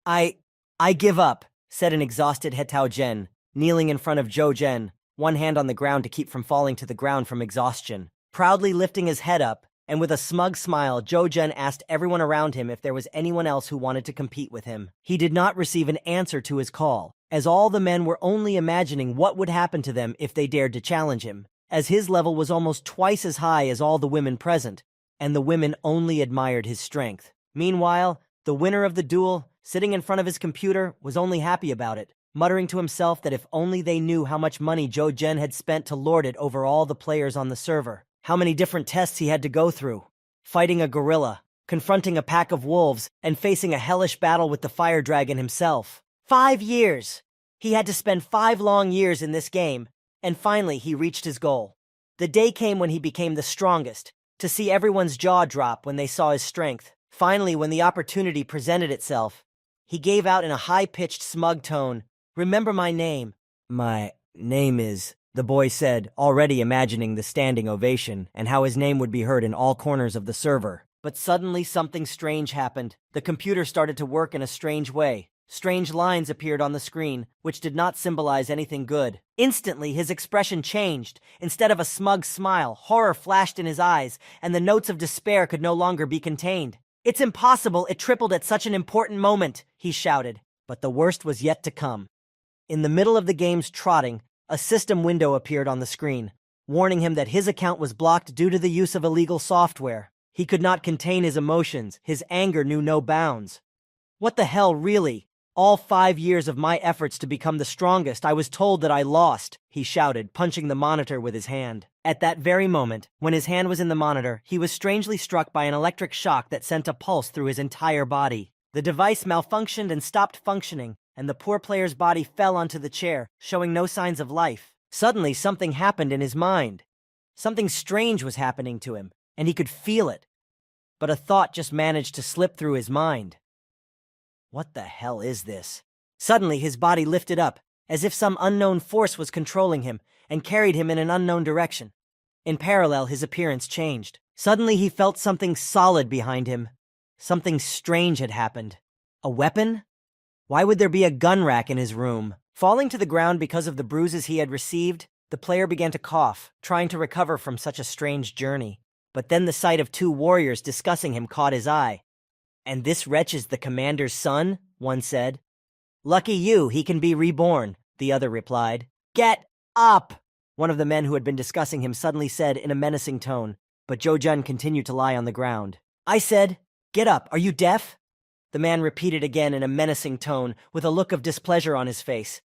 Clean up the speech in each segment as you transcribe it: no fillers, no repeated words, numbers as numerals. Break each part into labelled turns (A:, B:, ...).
A: I... I give up, said an exhausted Hetao Jen, kneeling in front of Zhou Jen, one hand on the ground to keep from falling to the ground from exhaustion. Proudly lifting his head up, and with a smug smile, Zhou Jen asked everyone around him if there was anyone else who wanted to compete with him. He did not receive an answer to his call, as all the men were only imagining what would happen to them if they dared to challenge him, as his level was almost twice as high as all the women present, and the women only admired his strength. Meanwhile, the winner of the duel, sitting in front of his computer, was only happy about it, muttering to himself that if only they knew how much money Zhou Jen had spent to lord it over all the players on the server, how many different tests he had to go through, fighting a gorilla, confronting a pack of wolves, and facing a hellish battle with the fire dragon himself. 5 years! He had to spend 5 long years in this game, and finally he reached his goal. The day came when he became the strongest, to see everyone's jaw drop when they saw his strength. Finally, when the opportunity presented itself, he gave out in a high-pitched, smug tone, "Remember my name." "My name is," the boy said, already imagining the standing ovation and how his name would be heard in all corners of the server. But suddenly something strange happened. The computer started to work in a strange way. Strange lines appeared on the screen, which did not symbolize anything good. Instantly, his expression changed. Instead of a smug smile, horror flashed in his eyes, and the notes of despair could no longer be contained. "It's impossible, it tripled at such an important moment," he shouted. But the worst was yet to come. In the middle of the game's trotting, a system window appeared on the screen, warning him that his account was blocked due to the use of illegal software. He could not contain his emotions. His anger knew no bounds. "What the hell, really? All 5 years of my efforts to become the strongest, I was told that I lost," he shouted, punching the monitor with his hand. At that very moment, when his hand was in the monitor, he was strangely struck by an electric shock that sent a pulse through his entire body. The device malfunctioned and stopped functioning, and the poor player's body fell onto the chair, showing no signs of life. Suddenly, something happened in his mind. Something strange was happening to him, and he could feel it. But a thought just managed to slip through his mind. What the hell is this? Suddenly, his body lifted up, as if some unknown force was controlling him, and carried him in an unknown direction. In parallel, his appearance changed. Suddenly, he felt something solid behind him. Something strange had happened. A weapon? Why would there be a gun rack in his room? Falling to the ground because of the bruises he had received, the player began to cough, trying to recover from such a strange journey. But then the sight of 2 warriors discussing him caught his eye. "And this wretch is the commander's son?" one said. "Lucky you, he can be reborn," the other replied. "Get up!" one of the men who had been discussing him suddenly said in a menacing tone, but Zhou Jen continued to lie on the ground. "I said, get up, are you deaf?" The man repeated again in a menacing tone, with a look of displeasure on his face.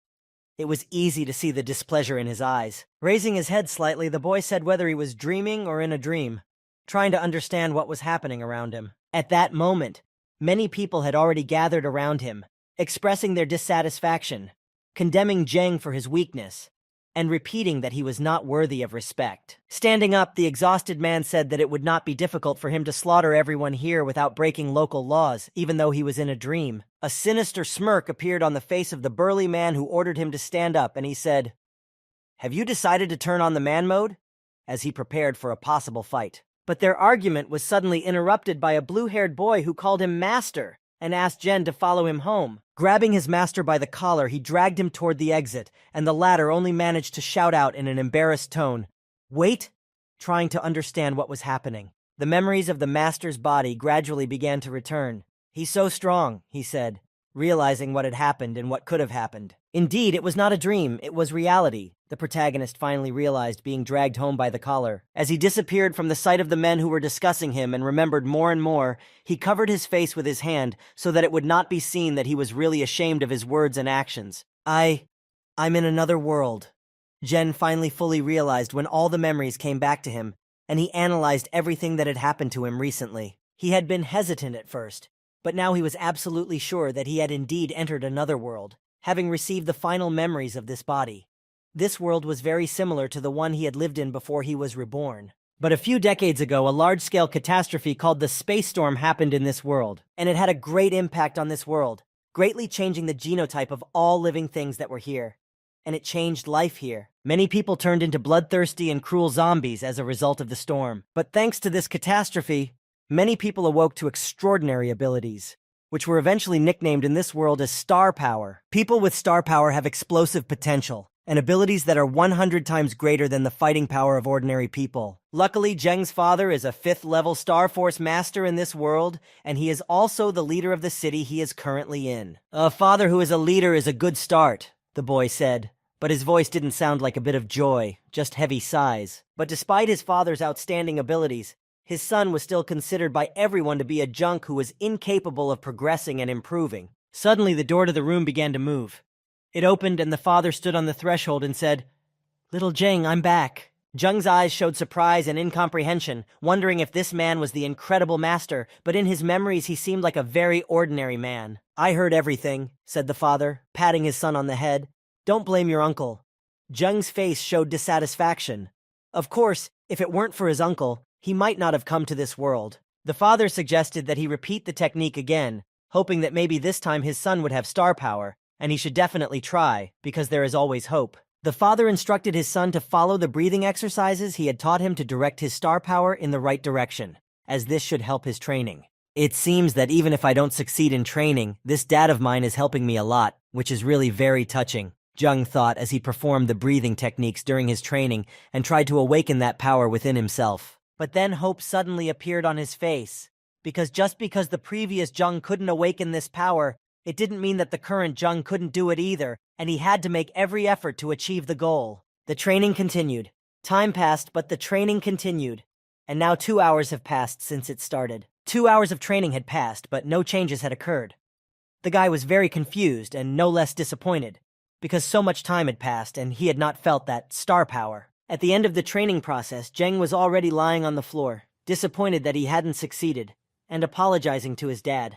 A: It was easy to see the displeasure in his eyes. Raising his head slightly, the boy said whether he was dreaming or in a dream, trying to understand what was happening around him. At that moment, many people had already gathered around him, expressing their dissatisfaction, condemning Zheng for his weakness, and repeating that he was not worthy of respect. Standing up, the exhausted man said that it would not be difficult for him to slaughter everyone here without breaking local laws, even though he was in a dream. A sinister smirk appeared on the face of the burly man who ordered him to stand up, and he said, "Have you decided to turn on the man mode?" as he prepared for a possible fight. But their argument was suddenly interrupted by a blue-haired boy who called him master and asked Jen to follow him home. Grabbing his master by the collar, he dragged him toward the exit, and the latter only managed to shout out in an embarrassed tone, "Wait!" trying to understand what was happening. The memories of the master's body gradually began to return. "He's so strong," he said, realizing what had happened and what could have happened. Indeed, it was not a dream, it was reality, the protagonist finally realized, being dragged home by the collar. As he disappeared from the sight of the men who were discussing him and remembered more and more, he covered his face with his hand so that it would not be seen that he was really ashamed of his words and actions. I'm in another world. Jen finally fully realized when all the memories came back to him, and he analyzed everything that had happened to him recently. He had been hesitant at first, but now he was absolutely sure that he had indeed entered another world, having received the final memories of this body. This world was very similar to the one he had lived in before he was reborn. But a few decades ago, a large-scale catastrophe called the space storm happened in this world, and it had a great impact on this world, greatly changing the genotype of all living things that were here. And it changed life here. Many people turned into bloodthirsty and cruel zombies as a result of the storm. But thanks to this catastrophe, many people awoke to extraordinary abilities. which were eventually nicknamed in this world as star power. People with star power have explosive potential and abilities that are 100 times greater than the fighting power of ordinary people. Luckily, Zheng's father is a 5th-level Star Force master in this world, and he is also the leader of the city he is currently in. A father who is a leader is a good start, the boy said, but his voice didn't sound like a bit of joy, just heavy sighs. But despite his father's outstanding abilities, his son was still considered by everyone to be a junk who was incapable of progressing and improving. Suddenly, the door to the room began to move. It opened and the father stood on the threshold and said, "Little Zheng, I'm back." Zheng's eyes showed surprise and incomprehension, wondering if this man was the incredible master, but in his memories he seemed like a very ordinary man. "I heard everything," said the father, patting his son on the head. "Don't blame your uncle." Zheng's face showed dissatisfaction. Of course, if it weren't for his uncle, he might not have come to this world. The father suggested that he repeat the technique again, hoping that maybe this time his son would have star power, and he should definitely try, because there is always hope. The father instructed his son to follow the breathing exercises he had taught him to direct his star power in the right direction, as this should help his training. "It seems that even if I don't succeed in training, this dad of mine is helping me a lot, which is really very touching," Zheng thought as he performed the breathing techniques during his training and tried to awaken that power within himself. But then hope suddenly appeared on his face, because just because the previous Zheng couldn't awaken this power, it didn't mean that the current Zheng couldn't do it either, and he had to make every effort to achieve the goal. The training continued. Time passed, but the training continued. And now 2 hours have passed since it started. 2 hours of training had passed, but no changes had occurred. The guy was very confused and no less disappointed, because so much time had passed and he had not felt that star power. At the end of the training process, Zheng was already lying on the floor, disappointed that he hadn't succeeded, and apologizing to his dad.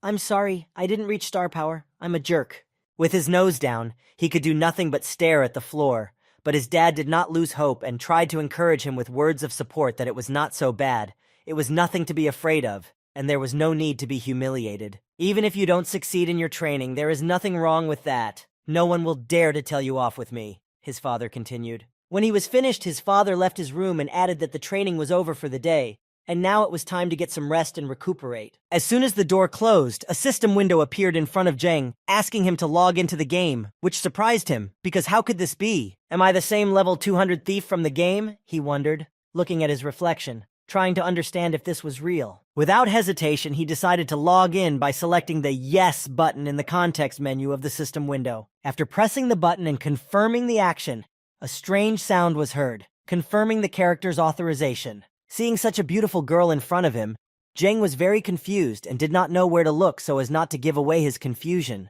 A: "I'm sorry, I didn't reach star power. I'm a jerk." With his nose down, he could do nothing but stare at the floor, but his dad did not lose hope and tried to encourage him with words of support that it was not so bad, it was nothing to be afraid of, and there was no need to be humiliated. "Even if you don't succeed in your training, there is nothing wrong with that. No one will dare to tell you off with me," his father continued. When he was finished, his father left his room and added that the training was over for the day, and now it was time to get some rest and recuperate. As soon as the door closed, a system window appeared in front of Zheng, asking him to log into the game, which surprised him, because how could this be? "Am I the same level 200 thief from the game?" he wondered, looking at his reflection, trying to understand if this was real. Without hesitation, he decided to log in by selecting the Yes button in the context menu of the system window. After pressing the button and confirming the action, a strange sound was heard, confirming the character's authorization. Seeing such a beautiful girl in front of him, Zheng was very confused and did not know where to look so as not to give away his confusion.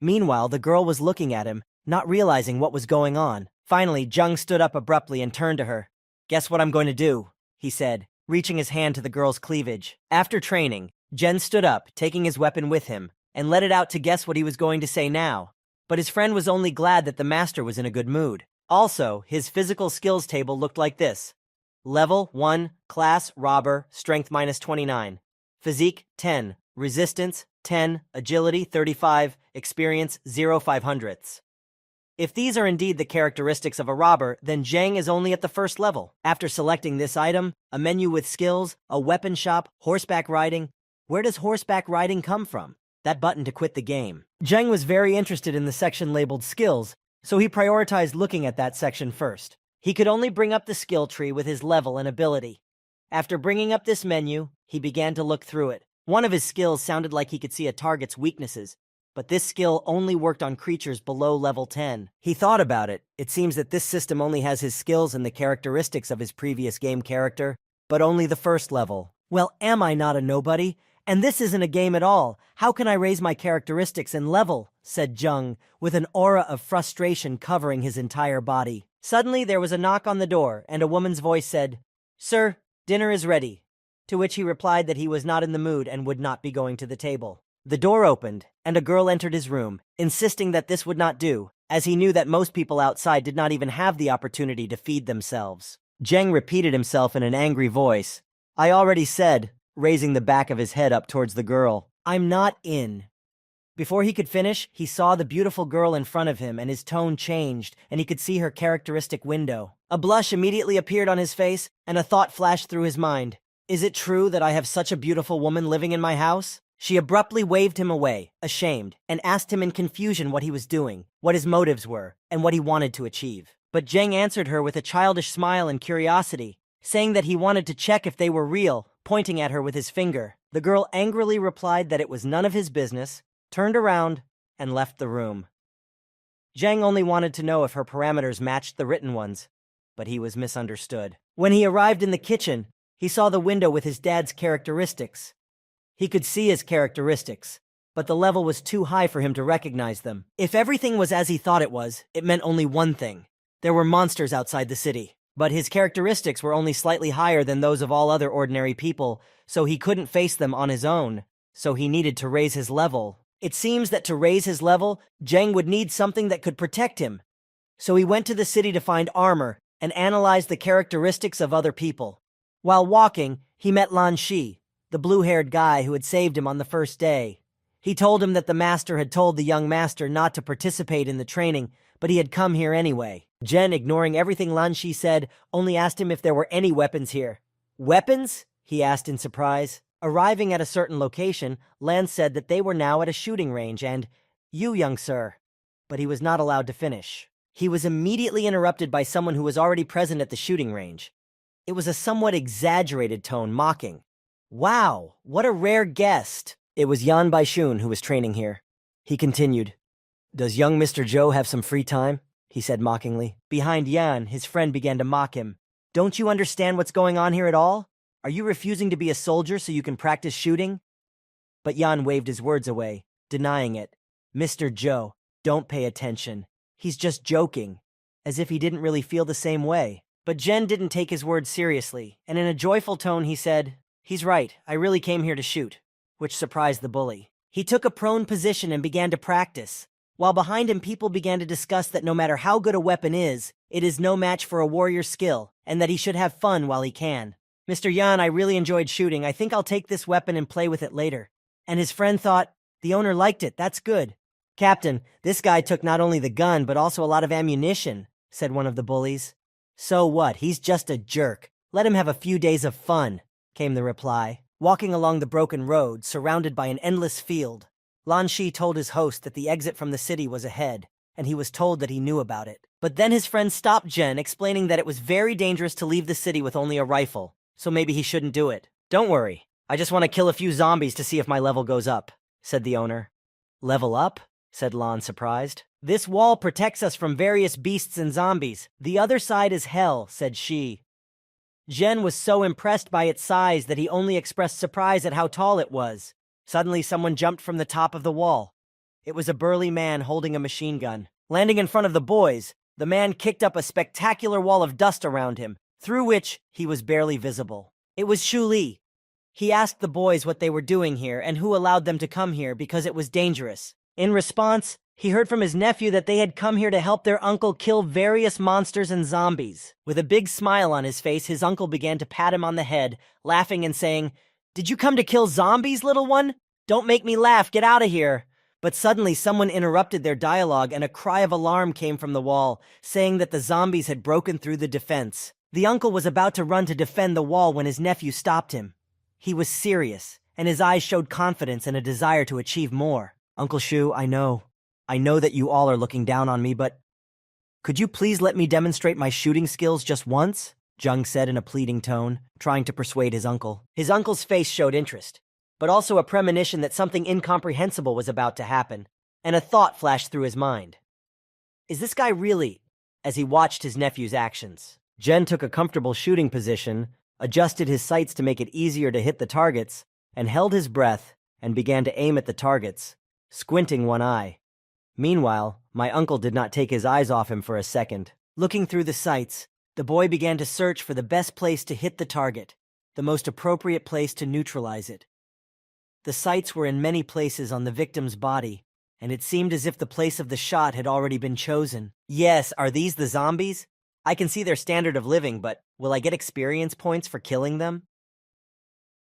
A: Meanwhile, the girl was looking at him, not realizing what was going on. Finally, Zheng stood up abruptly and turned to her. "Guess what I'm going to do," he said, reaching his hand to the girl's cleavage. After training, Zheng stood up, taking his weapon with him, and let it out to guess what he was going to say now. But his friend was only glad that the master was in a good mood. Also, his physical skills table looked like this. Level 1, Class Robber, Strength -29. Physique 10, Resistance 10, Agility 35, Experience 0.05. If these are indeed the characteristics of a robber, then Zheng is only at the first level. After selecting this item, a menu with skills, a weapon shop, horseback riding. Where does horseback riding come from? That button to quit the game. Zheng was very interested in the section labeled skills, so he prioritized looking at that section first. He could only bring up the skill tree with his level and ability. After bringing up this menu, he began to look through it. One of his skills sounded like he could see a target's weaknesses, but this skill only worked on creatures below level 10. He thought about it. It seems that this system only has his skills and the characteristics of his previous game character, but only the first level. Well, am I not a nobody? And this isn't a game at all. How can I raise my characteristics and level? Said Zheng, with an aura of frustration covering his entire body. Suddenly, there was a knock on the door, and a woman's voice said, "Sir, dinner is ready," to which he replied that he was not in the mood and would not be going to the table. The door opened, and a girl entered his room, insisting that this would not do, as he knew that most people outside did not even have the opportunity to feed themselves. Zheng repeated himself in an angry voice. "I already said," raising the back of his head up towards the girl, "I'm not in." Before he could finish, he saw the beautiful girl in front of him, and his tone changed, and he could see her characteristic window. A blush immediately appeared on his face, and a thought flashed through his mind. Is it true that I have such a beautiful woman living in my house? She abruptly waved him away, ashamed, and asked him in confusion what he was doing, what his motives were, and what he wanted to achieve. But Zheng answered her with a childish smile and curiosity, saying that he wanted to check if they were real, pointing at her with his finger. The girl angrily replied that it was none of his business, turned around, and left the room. Zheng only wanted to know if her parameters matched the written ones, but he was misunderstood. When he arrived in the kitchen, he saw the window with his dad's characteristics. He could see his characteristics, but the level was too high for him to recognize them. If everything was as he thought it was, it meant only one thing. There were monsters outside the city, but his characteristics were only slightly higher than those of all other ordinary people, so he couldn't face them on his own, so he needed to raise his level. It seems that to raise his level, Zheng would need something that could protect him. So he went to the city to find armor and analyzed the characteristics of other people. While walking, he met Lan Shi, the blue-haired guy who had saved him on the first day. He told him that the master had told the young master not to participate in the training, but he had come here anyway. Zhen, ignoring everything Lan Shi said, only asked him if there were any weapons here. Weapons? He asked in surprise. Arriving at a certain location, Lan said that they were now at a shooting range and, "You, young sir." But he was not allowed to finish. He was immediately interrupted by someone who was already present at the shooting range. It was a somewhat exaggerated tone, mocking. "Wow, what a rare guest." It was Yan Baishun who was training here. He continued, "Does young Mr. Zhou have some free time?" he said mockingly. Behind Yan, his friend began to mock him. "Don't you understand what's going on here at all? Are you refusing to be a soldier so you can practice shooting?" But Yan waved his words away, denying it. "Mr. Zhou, don't pay attention. He's just joking," as if he didn't really feel the same way. But Zhen didn't take his words seriously, and in a joyful tone he said, "He's right, I really came here to shoot," which surprised the bully. He took a prone position and began to practice, while behind him people began to discuss that no matter how good a weapon is, it is no match for a warrior's skill, and that he should have fun while he can. "Mr. Yan, I really enjoyed shooting. I think I'll take this weapon and play with it later." And his friend thought, "The owner liked it, that's good." "Captain, this guy took not only the gun but also a lot of ammunition," said one of the bullies. "So what? He's just a jerk. Let him have a few days of fun," came the reply. Walking along the broken road, surrounded by an endless field, Lan Shi told his host that the exit from the city was ahead, and he was told that he knew about it. But then his friend stopped Zhen, explaining that it was very dangerous to leave the city with only a rifle, so maybe he shouldn't do it. "Don't worry, I just want to kill a few zombies to see if my level goes up," said the owner. "Level up?" said Lan, surprised. "This wall protects us from various beasts and zombies. The other side is hell," said she. Zhen was so impressed by its size that he only expressed surprise at how tall it was. Suddenly someone jumped from the top of the wall. It was a burly man holding a machine gun. Landing in front of the boys, the man kicked up a spectacular wall of dust around him, through which he was barely visible. It was Shu Li. He asked the boys what they were doing here and who allowed them to come here because it was dangerous. In response, he heard from his nephew that they had come here to help their uncle kill various monsters and zombies. With a big smile on his face, his uncle began to pat him on the head, laughing and saying, "Did you come to kill zombies, little one? Don't make me laugh, get out of here." But suddenly someone interrupted their dialogue and a cry of alarm came from the wall, saying that the zombies had broken through the defense. The uncle was about to run to defend the wall when his nephew stopped him. He was serious, and his eyes showed confidence and a desire to achieve more. "Uncle Shu, I know that you all are looking down on me, but could you please let me demonstrate my shooting skills just once?" Zheng said in a pleading tone, trying to persuade his uncle. His uncle's face showed interest, but also a premonition that something incomprehensible was about to happen, and a thought flashed through his mind. Is this guy really? As he watched his nephew's actions, Zhen took a comfortable shooting position, adjusted his sights to make it easier to hit the targets, and held his breath and began to aim at the targets, squinting one eye. Meanwhile, my uncle did not take his eyes off him for a second. Looking through the sights, the boy began to search for the best place to hit the target, the most appropriate place to neutralize it. The sights were in many places on the victim's body, and it seemed as if the place of the shot had already been chosen. Yes, are these the zombies? I can see their standard of living, but will I get experience points for killing them?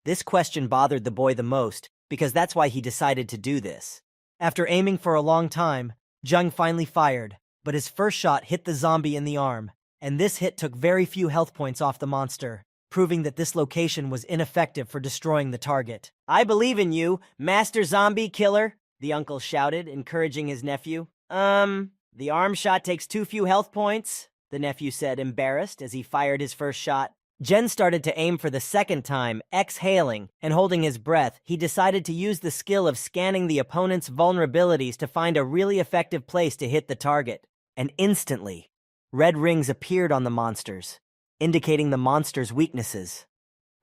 A: This question bothered the boy the most, because that's why he decided to do this. After aiming for a long time, Zheng finally fired, but his first shot hit the zombie in the arm, and this hit took very few health points off the monster. proving that this location was ineffective for destroying the target. "I believe in you, Master Zombie Killer," the uncle shouted, encouraging his nephew. The arm shot takes too few health points," the nephew said, embarrassed, as he fired his first shot. Jen started to aim for the second time, exhaling and holding his breath. He decided to use the skill of scanning the opponent's vulnerabilities to find a really effective place to hit the target. And instantly, red rings appeared on the monsters, indicating the monster's weaknesses.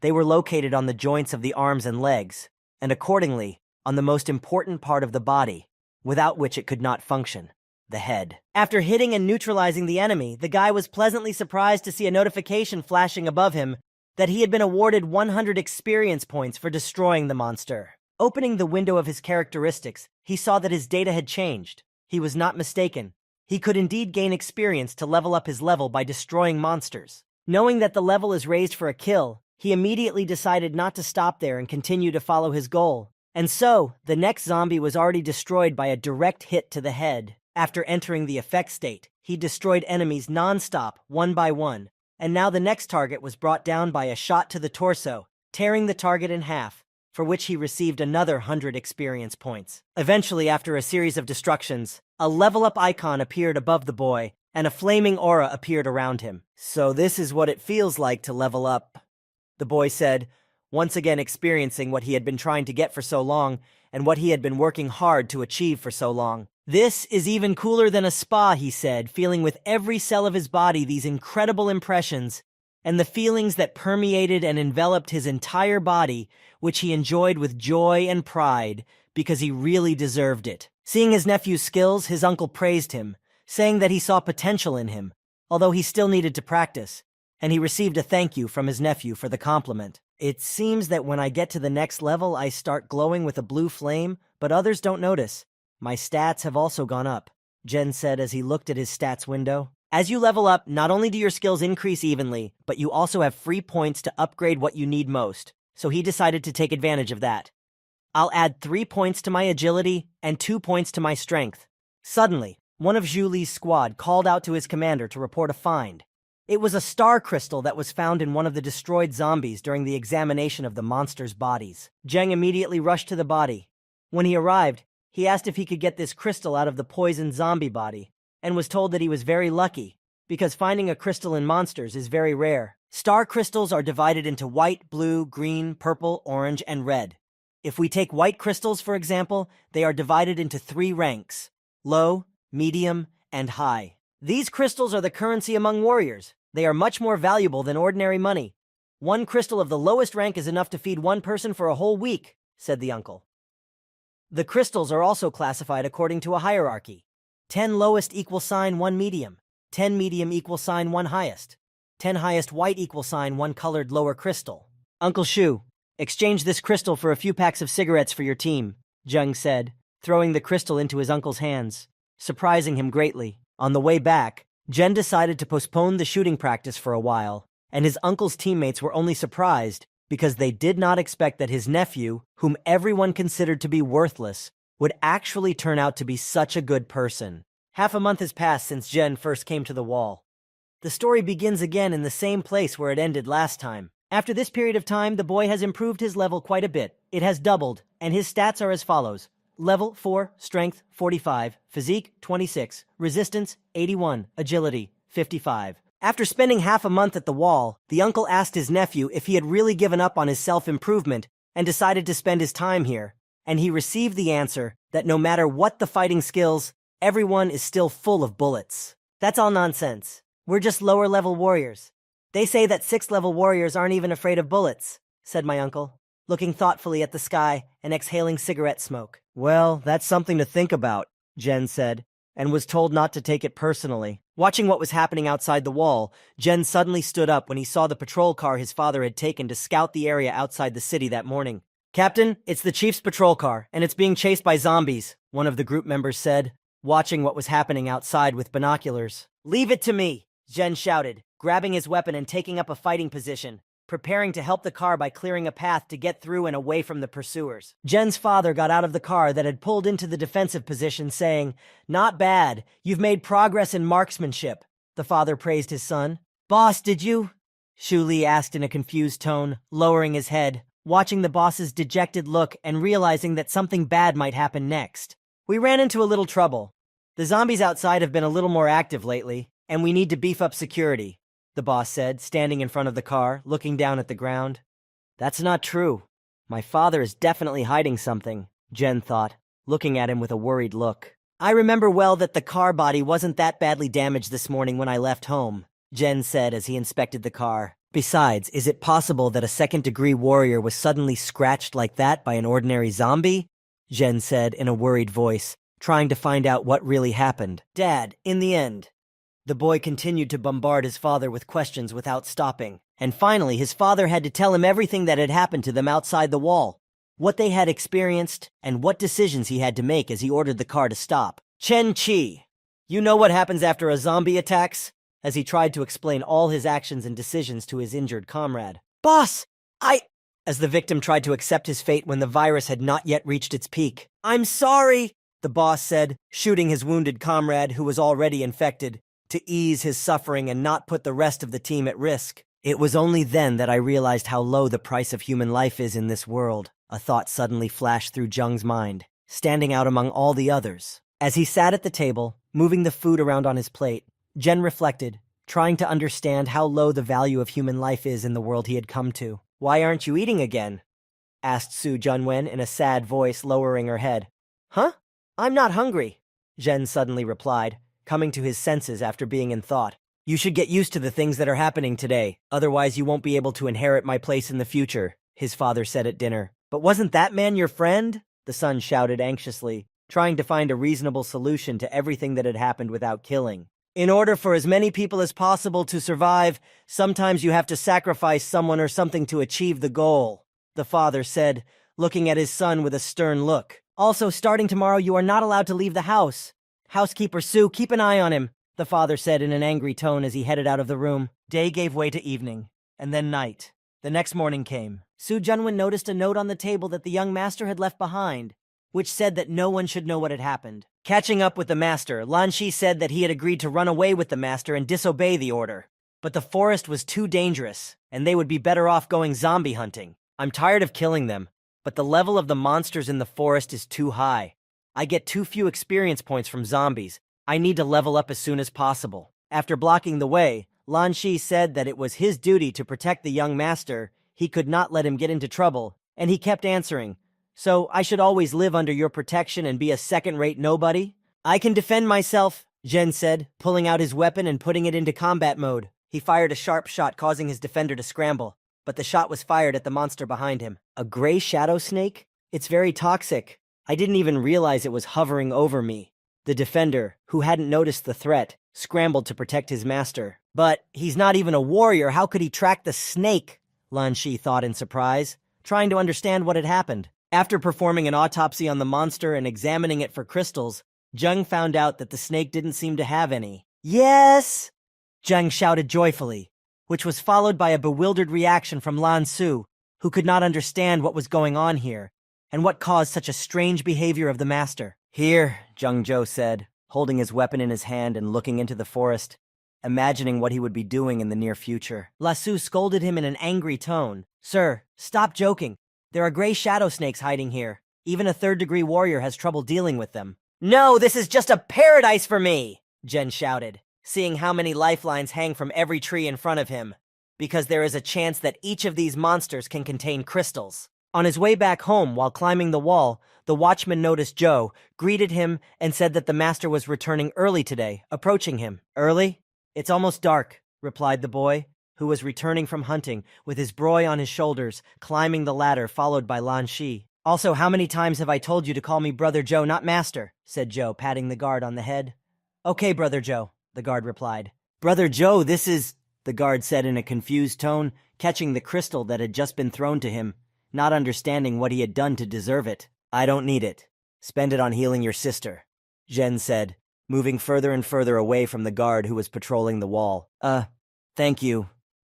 A: They were located on the joints of the arms and legs, and accordingly, on the most important part of the body, without which it could not function, the head. After hitting and neutralizing the enemy, the guy was pleasantly surprised to see a notification flashing above him that he had been awarded 100 experience points for destroying the monster. Opening the window of his characteristics, he saw that his data had changed. He was not mistaken. He could indeed gain experience to level up his level by destroying monsters. Knowing that the level is raised for a kill, he immediately decided not to stop there and continue to follow his goal. And so, the next zombie was already destroyed by a direct hit to the head. After entering the effect state, he destroyed enemies non-stop, one by one, and now the next target was brought down by a shot to the torso, tearing the target in half, for which he received another 100 experience points. Eventually, after a series of destructions, a level-up icon appeared above the boy, and a flaming aura appeared around him. "So this is what it feels like to level up," the boy said, once again experiencing what he had been trying to get for so long, and what he had been working hard to achieve for so long. "This is even cooler than a spa," he said, feeling with every cell of his body these incredible impressions, and the feelings that permeated and enveloped his entire body, which he enjoyed with joy and pride, because he really deserved it. Seeing his nephew's skills, his uncle praised him, saying that he saw potential in him, although he still needed to practice, and he received a thank you from his nephew for the compliment. "It seems that when I get to the next level, I start glowing with a blue flame, but others don't notice. My stats have also gone up," Jen said as he looked at his stats window. "As you level up, not only do your skills increase evenly, but you also have free points to upgrade what you need most, so he decided to take advantage of that. I'll add 3 points to my agility and 2 points to my strength." Suddenly, one of Zhu Li's squad called out to his commander to report a find. It was a star crystal that was found in one of the destroyed zombies during the examination of the monsters' bodies. Zheng immediately rushed to the body. When he arrived, he asked if he could get this crystal out of the poisoned zombie body, and was told that he was very lucky, because finding a crystal in monsters is very rare. Star crystals are divided into white, blue, green, purple, orange, and red. If we take white crystals, for example, they are divided into 3 ranks: low, medium, and high. These crystals are the currency among warriors. They are much more valuable than ordinary money. 1 crystal of the lowest rank is enough to feed 1 person for a whole week, said the uncle. The crystals are also classified according to a hierarchy. 10 lowest equal sign 1 medium, 10 medium equal sign 1 highest, 10 highest white equal sign 1 colored lower crystal. "Uncle Shu, exchange this crystal for a few packs of cigarettes for your team," Zheng said, throwing the crystal into his uncle's hands, surprising him greatly. On the way back, Jen decided to postpone the shooting practice for a while, and his uncle's teammates were only surprised because they did not expect that his nephew, whom everyone considered to be worthless, would actually turn out to be such a good person. Half a month has passed since Jen first came to the wall. The story begins again in the same place where it ended last time. After this period of time, the boy has improved his level quite a bit. It has doubled, and his stats are as follows. Level 4, Strength 45, Physique 26, Resistance 81, Agility 55. After spending half a month at the wall, the uncle asked his nephew if he had really given up on his self-improvement and decided to spend his time here, and he received the answer that no matter what the fighting skills, everyone is still full of bullets. "That's all nonsense. We're just lower-level warriors. They say that 6th-level warriors aren't even afraid of bullets," said my uncle, looking thoughtfully at the sky and exhaling cigarette smoke. "Well, that's something to think about," Jen said, and was told not to take it personally. Watching what was happening outside the wall, Jen suddenly stood up when he saw the patrol car his father had taken to scout the area outside the city that morning. "Captain, it's the chief's patrol car, and it's being chased by zombies," one of the group members said, watching what was happening outside with binoculars. "Leave it to me," Jen shouted, grabbing his weapon and taking up a fighting position, preparing to help the car by clearing a path to get through and away from the pursuers. Jen's father got out of the car that had pulled into the defensive position, saying, "Not bad. You've made progress in marksmanship," the father praised his son. "Boss, did you?" Shu Li asked in a confused tone, lowering his head, watching the boss's dejected look and realizing that something bad might happen next. We ran into a little trouble. The zombies outside have been a little more active lately, and we need to beef up security, the boss said, standing in front of the car, looking down at the ground. That's not true. My father is definitely hiding something, Jen thought, looking at him with a worried look. I remember well that the car body wasn't that badly damaged this morning when I left home, Jen said as he inspected the car. Besides, is it possible that a second-degree warrior was suddenly scratched like that by an ordinary zombie? Jen said in a worried voice, trying to find out what really happened. Dad, in the end. The boy continued to bombard his father with questions without stopping, and finally his father had to tell him everything that had happened to them outside the wall, what they had experienced, and what decisions he had to make as he ordered the car to stop. Chen Chi, you know what happens after a zombie attacks? As he tried to explain all his actions and decisions to his injured comrade. Boss, As the victim tried to accept his fate when the virus had not yet reached its peak. I'm sorry, the boss said, shooting his wounded comrade who was already infected, to ease his suffering and not put the rest of the team at risk. It was only then that I realized how low the price of human life is in this world. A thought suddenly flashed through Jung's mind, standing out among all the others. As he sat at the table, moving the food around on his plate, Jen reflected, trying to understand how low the value of human life is in the world he had come to. Why aren't you eating again? Asked Su Junwen in a sad voice, lowering her head. Huh? I'm not hungry, Jen suddenly replied, coming to his senses after being in thought. You should get used to the things that are happening today, otherwise you won't be able to inherit my place in the future, his father said at dinner. But wasn't that man your friend? The son shouted anxiously, trying to find a reasonable solution to everything that had happened without killing. In order for as many people as possible to survive, sometimes you have to sacrifice someone or something to achieve the goal, the father said, looking at his son with a stern look. Also, starting tomorrow, you are not allowed to leave the house. Housekeeper Sue, keep an eye on him, the father said in an angry tone as he headed out of the room. Day gave way to evening, and then night. The next morning came. Su Junwen noticed a note on the table that the young master had left behind, which said that no one should know what had happened. Catching up with the master, Lan Shi said that he had agreed to run away with the master and disobey the order. But the forest was too dangerous, and they would be better off going zombie hunting. I'm tired of killing them, but the level of the monsters in the forest is too high. I get too few experience points from zombies. I need to level up as soon as possible. After blocking the way, Lan Shi said that it was his duty to protect the young master. He could not let him get into trouble, and he kept answering, So I should always live under your protection and be a second-rate nobody? I can defend myself, Jen said, pulling out his weapon and putting it into combat mode. He fired a sharp shot, causing his defender to scramble, but the shot was fired at the monster behind him. A gray shadow snake? It's very toxic. I didn't even realize it was hovering over me. The defender, who hadn't noticed the threat, scrambled to protect his master. But he's not even a warrior. How could he track the snake? Lan Shi thought in surprise, trying to understand what had happened. After performing an autopsy on the monster and examining it for crystals, Zheng found out that the snake didn't seem to have any. Yes! Zheng shouted joyfully, which was followed by a bewildered reaction from Lan Su, who could not understand what was going on here, and what caused such a strange behavior of the master. Here, Zheng Zhou said, holding his weapon in his hand and looking into the forest, imagining what he would be doing in the near future. La Su scolded him in an angry tone. Sir, stop joking. There are gray shadow snakes hiding here. Even a third-degree warrior has trouble dealing with them. No, this is just a paradise for me, Jen shouted, seeing how many lifelines hang from every tree in front of him, because there is a chance that each of these monsters can contain crystals. On his way back home, while climbing the wall, the watchman noticed Joe, greeted him, and said that the master was returning early today, approaching him. Early? It's almost dark, replied the boy, who was returning from hunting, with his broy on his shoulders, climbing the ladder, followed by Lan Shi. Also, how many times have I told you to call me Brother Joe, not Master? Said Joe, patting the guard on the head. Okay, Brother Joe, the guard replied. Brother Joe, this is... the guard said in a confused tone, catching the crystal that had just been thrown to him, not understanding what he had done to deserve it. I don't need it. Spend it on healing your sister, Zhen said, moving further and further away from the guard who was patrolling the wall. Thank you.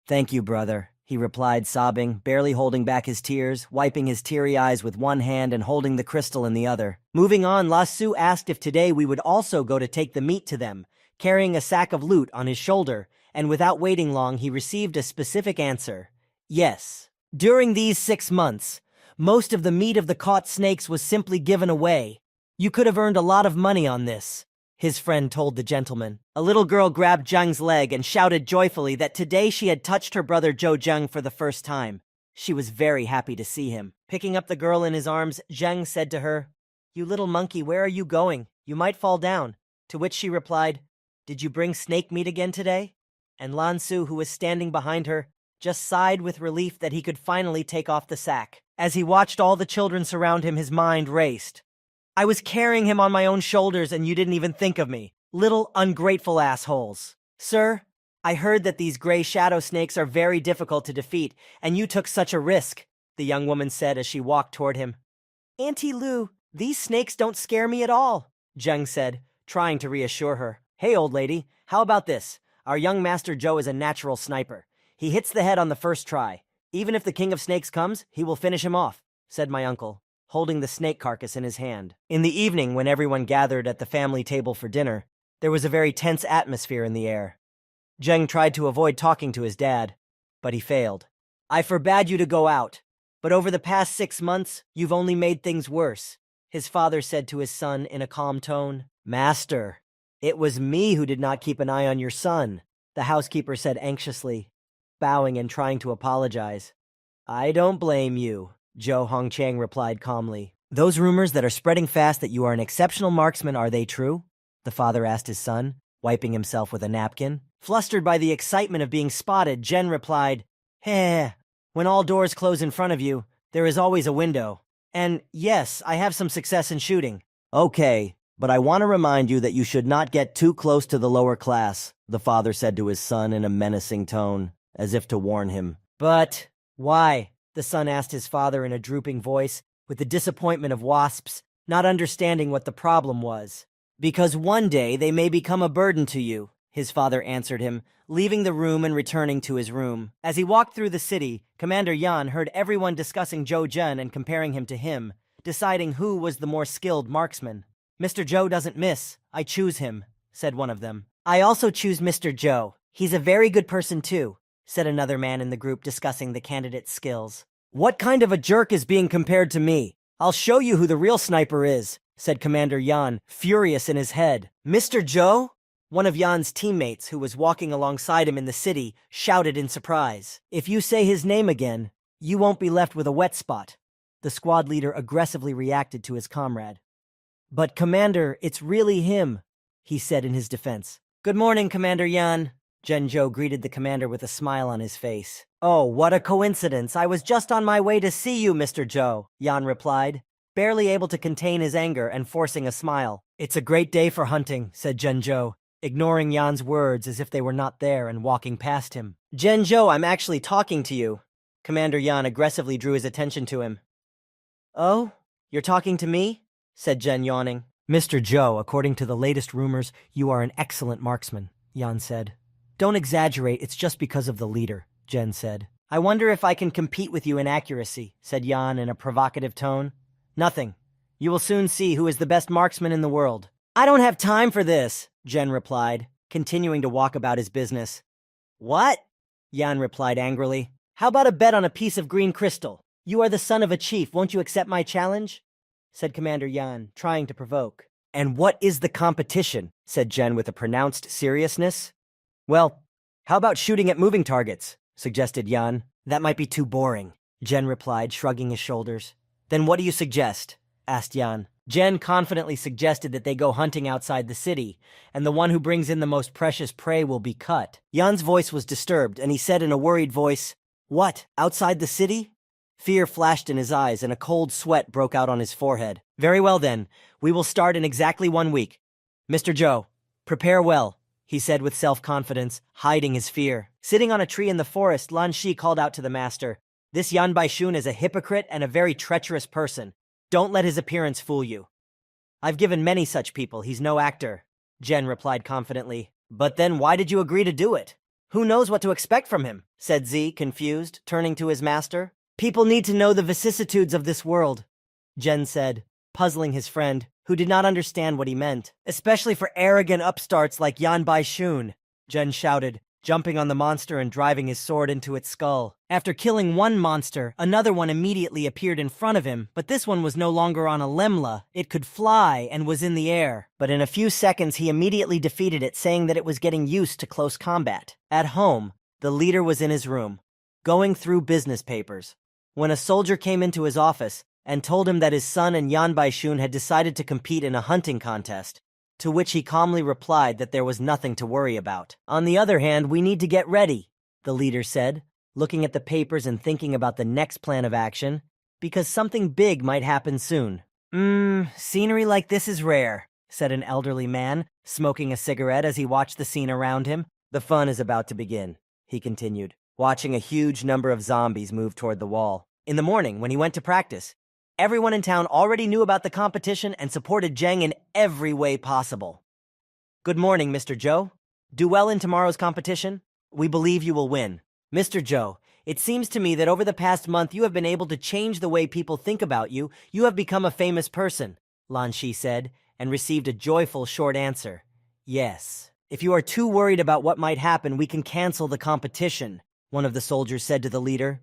A: Thank you, brother, he replied, sobbing, barely holding back his tears, wiping his teary eyes with one hand and holding the crystal in the other. Moving on, La Su asked if today we would also go to take the meat to them, carrying a sack of loot on his shoulder, and without waiting long, he received a specific answer. Yes. During these 6 months, most of the meat of the caught snakes was simply given away. You could have earned a lot of money on this, his friend told the gentleman. A little girl grabbed Zheng's leg and shouted joyfully that today she had touched her brother Zheng for the first time. She was very happy to see him. Picking up the girl in his arms, Zheng said to her, "You little monkey, where are you going? You might fall down." To which she replied, "Did you bring snake meat again today?" And Lan Su, who was standing behind her, just sighed with relief that he could finally take off the sack. As he watched all the children surround him, his mind raced. "I was carrying him on my own shoulders and you didn't even think of me. Little ungrateful assholes. Sir, I heard that these gray shadow snakes are very difficult to defeat, and you took such a risk," the young woman said as she walked toward him. "Auntie Lu, these snakes don't scare me at all," Zheng said, trying to reassure her. "Hey, old lady, how about this? Our young Master Zhou is a natural sniper. He hits the head on the first try. Even if the king of snakes comes, he will finish him off," said my uncle, holding the snake carcass in his hand. In the evening, when everyone gathered at the family table for dinner, there was a very tense atmosphere in the air. Zheng tried to avoid talking to his dad, but he failed. "I forbade you to go out, but over the past 6 months, you've only made things worse," his father said to his son in a calm tone. "Master, it was me who did not keep an eye on your son," the housekeeper said anxiously, bowing and trying to apologize. "I don't blame you," Zhou Hongqiang replied calmly. "Those rumors that are spreading fast that you are an exceptional marksman, are they true?" the father asked his son, wiping himself with a napkin. Flustered by the excitement of being spotted, Zhen replied, "Heh, when all doors close in front of you, there is always a window. And yes, I have some success in shooting." "Okay, but I want to remind you that you should not get too close to the lower class," the father said to his son in a menacing tone, as if to warn him. "But why?" the son asked his father in a drooping voice, with the disappointment of wasps, not understanding what the problem was. "Because one day they may become a burden to you," his father answered him, leaving the room and returning to his room. As he walked through the city, Commander Yan heard everyone discussing Zhou Zhen and comparing him to him, deciding who was the more skilled marksman. "Mr. Zhou doesn't miss. I choose him," said one of them. "I also choose Mr. Zhou. He's a very good person too," said another man in the group discussing the candidate's skills. "What kind of a jerk is being compared to me? I'll show you who the real sniper is," said Commander Yan, furious in his head. "Mr. Zhou?" One of Yan's teammates, who was walking alongside him in the city, shouted in surprise. "If you say his name again, you won't be left with a wet spot." The squad leader aggressively reacted to his comrade. "But Commander, it's really him," he said in his defense. "Good morning, Commander Yan." Zhou greeted the commander with a smile on his face. "Oh, what a coincidence. I was just on my way to see you, Mr. Zhou," Yan replied, barely able to contain his anger and forcing a smile. "It's a great day for hunting," said Zhou, ignoring Yan's words as if they were not there and walking past him. "Zhou, I'm actually talking to you." Commander Yan aggressively drew his attention to him. "Oh, you're talking to me?" said Zhen, yawning. "Mr. Zhou, according to the latest rumors, you are an excellent marksman," Yan said. "Don't exaggerate, it's just because of the leader," Zhen said. "I wonder if I can compete with you in accuracy," said Yan in a provocative tone. "Nothing. You will soon see who is the best marksman in the world." "I don't have time for this," Zhen replied, continuing to walk about his business. "What?" Yan replied angrily. "How about a bet on a piece of green crystal? You are the son of a chief, won't you accept my challenge?" said Commander Yan, trying to provoke. "And what is the competition?" said Zhen with a pronounced seriousness. "Well, how about shooting at moving targets?" suggested Yan. "That might be too boring," Zhen replied, shrugging his shoulders. "Then what do you suggest?" asked Yan. Zhen confidently suggested that they go hunting outside the city, and the one who brings in the most precious prey will be cut. Yan's voice was disturbed, and he said in a worried voice, "What, outside the city?" Fear flashed in his eyes, and a cold sweat broke out on his forehead. "Very well then, we will start in exactly 1 week. Mr. Zhou, prepare well," he said with self-confidence, hiding his fear. Sitting on a tree in the forest, Lan Shi called out to the master, "This Yan Baishun is a hypocrite and a very treacherous person. Don't let his appearance fool you." "I've given many such people, he's no actor," Zhen replied confidently. "But then why did you agree to do it?" "Who knows what to expect from him?" said Z, confused, turning to his master. "People need to know the vicissitudes of this world," Zhen said, puzzling his friend, who did not understand what he meant. "Especially for arrogant upstarts like Yan Baishun," Zhen shouted, jumping on the monster and driving his sword into its skull. After killing one monster, another one immediately appeared in front of him, but this one was no longer on a lemla. It could fly and was in the air. But in a few seconds, he immediately defeated it, saying that it was getting used to close combat. At home, the leader was in his room, going through business papers, when a soldier came into his office and told him that his son and Yanbaishun had decided to compete in a hunting contest, to which he calmly replied that there was nothing to worry about. On the other hand, we need to get ready, the leader said, looking at the papers and thinking about the next plan of action, because something big might happen soon. Scenery like this is rare, said an elderly man, smoking a cigarette as he watched the scene around him. The fun is about to begin, he continued, watching a huge number of zombies move toward the wall. In the morning, when he went to practice, everyone in town already knew about the competition and supported Zheng in every way possible. Good morning, Mr. Zhou. Do well in tomorrow's competition. We believe you will win. Mr. Zhou, it seems to me that over the past month you have been able to change the way people think about you. You have become a famous person, Lan Shi said, and received a joyful short answer. Yes. If you are too worried about what might happen, we can cancel the competition, one of the soldiers said to the leader.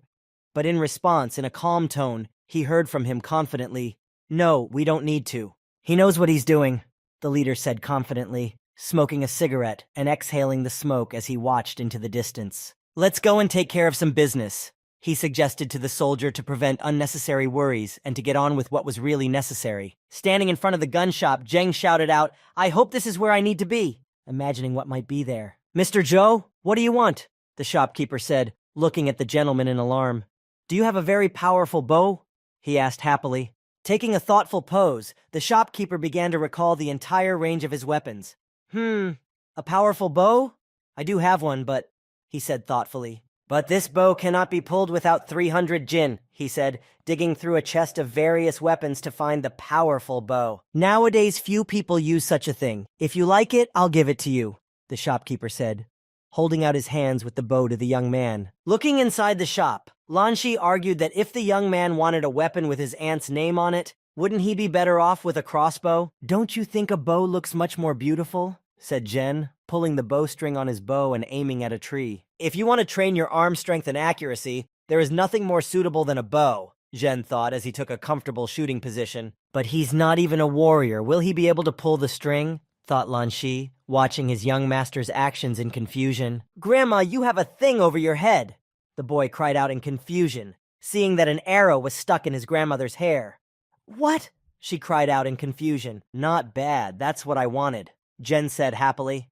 A: But in response, in a calm tone, he heard from him confidently, No, we don't need to. He knows what he's doing, the leader said confidently, smoking a cigarette and exhaling the smoke as he watched into the distance. Let's go and take care of some business, he suggested to the soldier to prevent unnecessary worries and to get on with what was really necessary. Standing in front of the gun shop, Zheng shouted out, I hope this is where I need to be, imagining what might be there. Mr. Zhou, what do you want? The shopkeeper said, looking at the gentleman in alarm. Do you have a very powerful bow? He asked happily. Taking a thoughtful pose, the shopkeeper began to recall the entire range of his weapons. A powerful bow? I do have one, but, he said thoughtfully. But this bow cannot be pulled without 300 jin, he said, digging through a chest of various weapons to find the powerful bow. Nowadays, few people use such a thing. If you like it, I'll give it to you, the shopkeeper said, holding out his hands with the bow to the young man. Looking inside the shop, Lan Shi argued that if the young man wanted a weapon with his aunt's name on it, wouldn't he be better off with a crossbow? Don't you think a bow looks much more beautiful? Said Zhen, pulling the bowstring on his bow and aiming at a tree. If you want to train your arm strength and accuracy, there is nothing more suitable than a bow, Zhen thought as he took a comfortable shooting position. But he's not even a warrior. Will he be able to pull the string? Thought Lan Shi, watching his young master's actions in confusion. Grandma, you have a thing over your head, the boy cried out in confusion, seeing that an arrow was stuck in his grandmother's hair. What? She cried out in confusion. Not bad, that's what I wanted, Zhen said happily.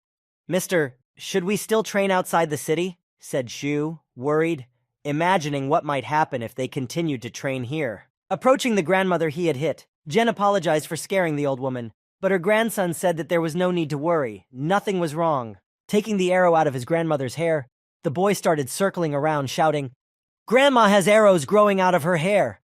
A: Mister, should we still train outside the city? Said Shu, worried, imagining what might happen if they continued to train here. Approaching the grandmother he had hit, Zhen apologized for scaring the old woman, but her grandson said that there was no need to worry. Nothing was wrong. Taking the arrow out of his grandmother's hair, the boy started circling around, shouting, Grandma has arrows growing out of her hair.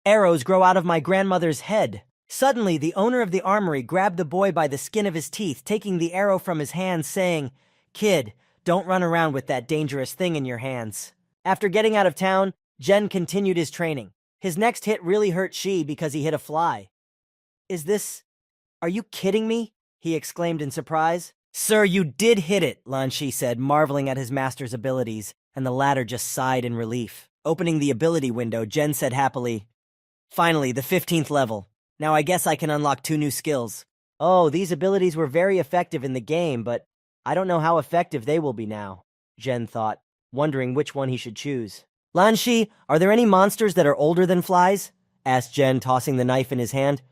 A: Arrows grow out of my grandmother's head. Suddenly, the owner of the armory grabbed the boy by the skin of his teeth, taking the arrow from his hands, saying, Kid, don't run around with that dangerous thing in your hands. After getting out of town, Zhen continued his training. His next hit really hurt Shi because he hit a fly. Are you kidding me? He exclaimed in surprise. Sir, you did hit it, Lan Shi said, marveling at his master's abilities, and the latter just sighed in relief. Opening the ability window, Zhen said happily, Finally, the 15th level. Now I guess I can unlock 2 new skills. Oh, these abilities were very effective in the game, but I don't know how effective they will be now, Zhen thought, wondering which one he should choose. Lan Shi, are there any monsters that are older than flies? Asked Zhen, tossing the knife in his hand.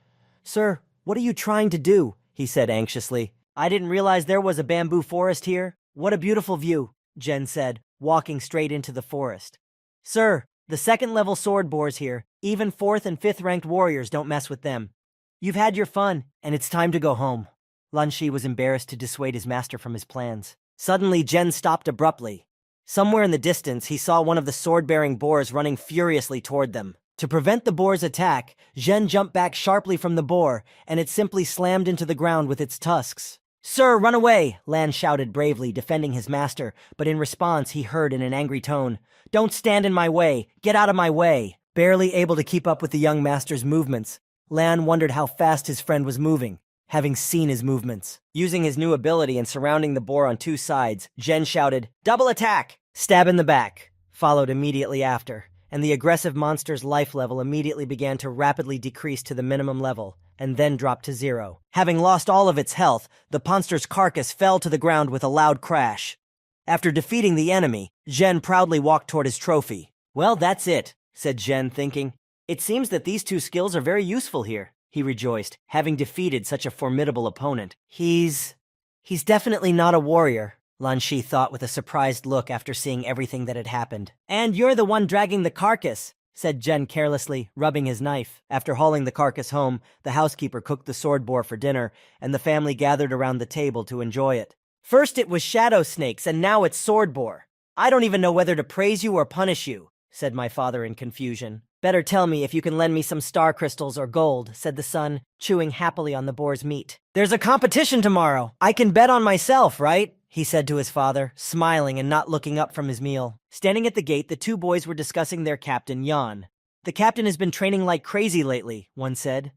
A: Sir, what are you trying to do? He said anxiously. I didn't realize there was a bamboo forest here. What a beautiful view, Zhen said, walking straight into the forest. Sir, the 2nd level sword boars here. Even 4th and 5th ranked warriors don't mess with them. You've had your fun, and it's time to go home. Lan Shi was embarrassed to dissuade his master from his plans. Suddenly, Zhen stopped abruptly. Somewhere in the distance, he saw one of the sword-bearing boars running furiously toward them. To prevent the boar's attack, Zhen jumped back sharply from the boar, and it simply slammed into the ground with its tusks. Sir, run away! Lan shouted bravely, defending his master, but in response he heard in an angry tone, Don't stand in my way! Get out of my way! Barely able to keep up with the young master's movements, Lan wondered how fast his friend was moving. having seen his movements. Using his new ability and surrounding the boar on two sides, Jen shouted, "Double attack!" Stab in the back followed immediately after, and the aggressive monster's life level immediately began to rapidly decrease to the minimum level, and then dropped to 0. Having lost all of its health, the monster's carcass fell to the ground with a loud crash. After defeating the enemy, Jen proudly walked toward his trophy. "Well, that's it," said Jen, thinking. "It seems that these two skills are very useful here," he rejoiced, having defeated such a formidable opponent. He's definitely not a warrior," Lan Shi thought with a surprised look after seeing everything that had happened. "And you're the one dragging the carcass," said Jen carelessly, rubbing his knife. After hauling the carcass home, the housekeeper cooked the sword boar for dinner, and the family gathered around the table to enjoy it. "First it was shadow snakes, and now it's sword boar. I don't even know whether to praise you or punish you," said my father in confusion. "Better tell me if you can lend me some star crystals or gold," said the son, chewing happily on the boar's meat. "There's a competition tomorrow. I can bet on myself, right?" he said to his father, smiling and not looking up from his meal. Standing at the gate, the two boys were discussing their captain, Yan. "The captain has been training like crazy lately," one said.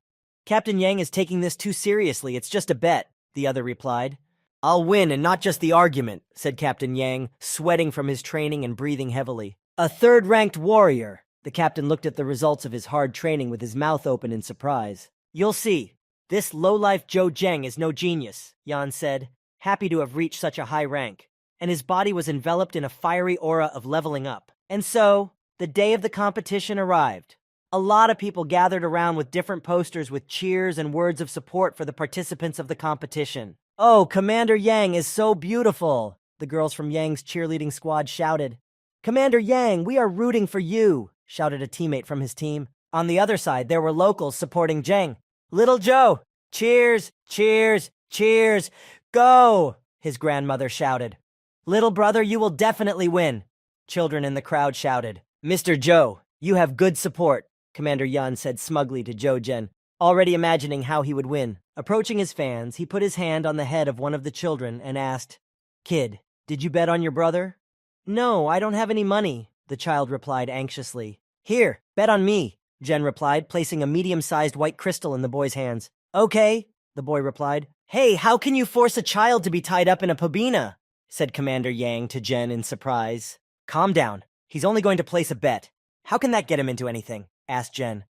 A: "Captain Yang is taking this too seriously. It's just a bet," the other replied. "I'll win, and not just the argument," said Captain Yang, sweating from his training and breathing heavily. "A third-ranked warrior." The captain looked at the results of his hard training with his mouth open in surprise. "You'll see. This lowlife Zhou Zheng is no genius," Yan said, happy to have reached such a high rank, and his body was enveloped in a fiery aura of leveling up. And so, the day of the competition arrived. A lot of people gathered around with different posters with cheers and words of support for the participants of the competition. "Oh, Commander Yang is so beautiful," the girls from Yang's cheerleading squad shouted. "Commander Yang, we are rooting for you," shouted a teammate from his team. On the other side, there were locals supporting Zheng. "Little Joe, cheers, cheers, cheers, go!" his grandmother shouted. "Little brother, you will definitely win," children in the crowd shouted. "Mr. Zhou, you have good support," Commander Yan said smugly to Zhou Zhen, already imagining how he would win. Approaching his fans, he put his hand on the head of one of the children and asked, "Kid, did you bet on your brother?" "No, I don't have any money," the child replied anxiously. "Here, bet on me," Jen replied, placing a medium-sized white crystal in the boy's hands. "Okay," the boy replied. "Hey, how can you force a child to be tied up in a pabina?" said Commander Yang to Jen in surprise. "Calm down. He's only going to place a bet. How can that get him into anything?" asked Jen.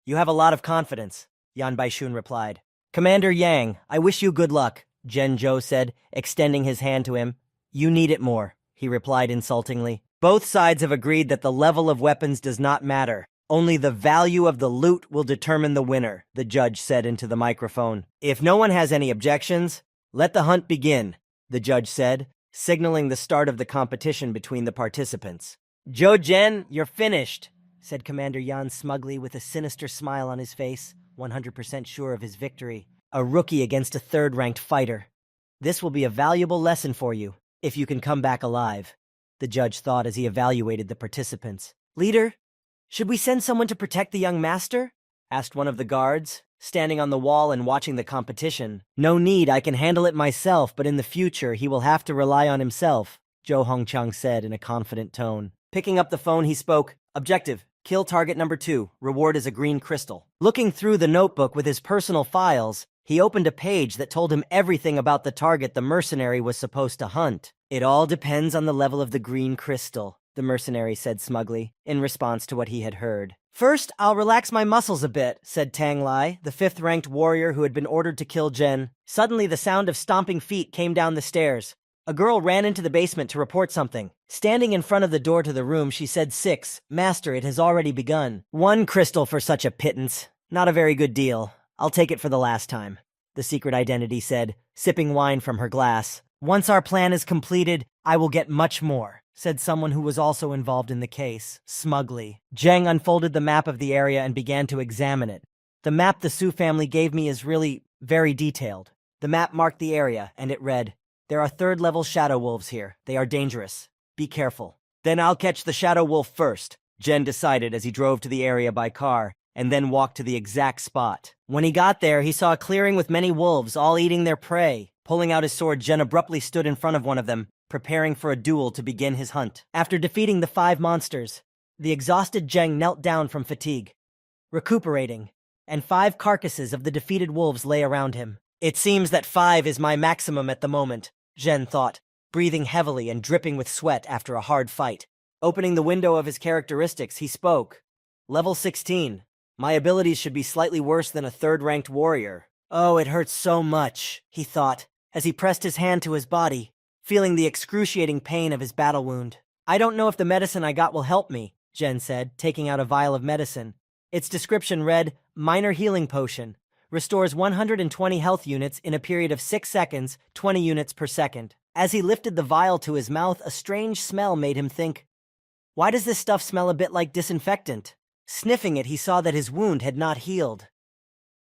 A: "You have a lot of confidence," Yan Baishun replied. "Commander Yang, I wish you good luck," Jen Zhou said, extending his hand to him. "You need it more," he replied insultingly. "Both sides have agreed that the level of weapons does not matter. Only the value of the loot will determine the winner," the judge said into the microphone. "If no one has any objections, let the hunt begin," the judge said, signaling the start of the competition between the participants. "Zhou Zhen, you're finished," said Commander Yan smugly with a sinister smile on his face, 100% sure of his victory. A rookie against a third-ranked fighter. "This will be a valuable lesson for you, if you can come back alive," the judge thought as he evaluated the participants. "Leader, should we send someone to protect the young master?" asked one of the guards, standing on the wall and watching the competition. "No need, I can handle it myself, but in the future he will have to rely on himself," Zhou Hongchang said in a confident tone. Picking up the phone, he spoke. "Objective, kill target number 2. Reward is a green crystal." Looking through the notebook with his personal files, he opened a page that told him everything about the target the mercenary was supposed to hunt. "It all depends on the level of the green crystal," the mercenary said smugly, in response to what he had heard. "First, I'll relax my muscles a bit," said Tang Lai, the 5th-ranked warrior who had been ordered to kill Jen. Suddenly, the sound of stomping feet came down the stairs. A girl ran into the basement to report something. Standing in front of the door to the room, she said, "6, Master, it has already begun." "1 crystal for such a pittance. Not a very good deal. I'll take it for the last time," the secret identity said, sipping wine from her glass. "Once our plan is completed, I will get much more," said someone who was also involved in the case, smugly. Zhang unfolded the map of the area and began to examine it. "The map the Su family gave me is really very detailed." The map marked the area, and it read, "There are 3rd-level shadow wolves here. They are dangerous. Be careful." "Then I'll catch the shadow wolf first," Jen decided as he drove to the area by car, and then walked to the exact spot. When he got there, he saw a clearing with many wolves, all eating their prey. Pulling out his sword, Jen abruptly stood in front of one of them, preparing for a duel to begin his hunt. After defeating the 5 monsters, the exhausted Zheng knelt down from fatigue, recuperating, and 5 carcasses of the defeated wolves lay around him. It seems that 5 is my maximum at the moment, Zhen thought, breathing heavily and dripping with sweat after a hard fight. Opening the window of his characteristics, he spoke. Level 16. My abilities should be slightly worse than a third-ranked warrior. Oh, it hurts so much, he thought, as he pressed his hand to his body, feeling the excruciating pain of his battle wound. I don't know if the medicine I got will help me, Zhen said, taking out a vial of medicine. Its description read, Minor Healing Potion. Restores 120 health units in a period of 6 seconds, 20 units per second. As he lifted the vial to his mouth, a strange smell made him think, why does this stuff smell a bit like disinfectant? Sniffing it, he saw that his wound had not healed.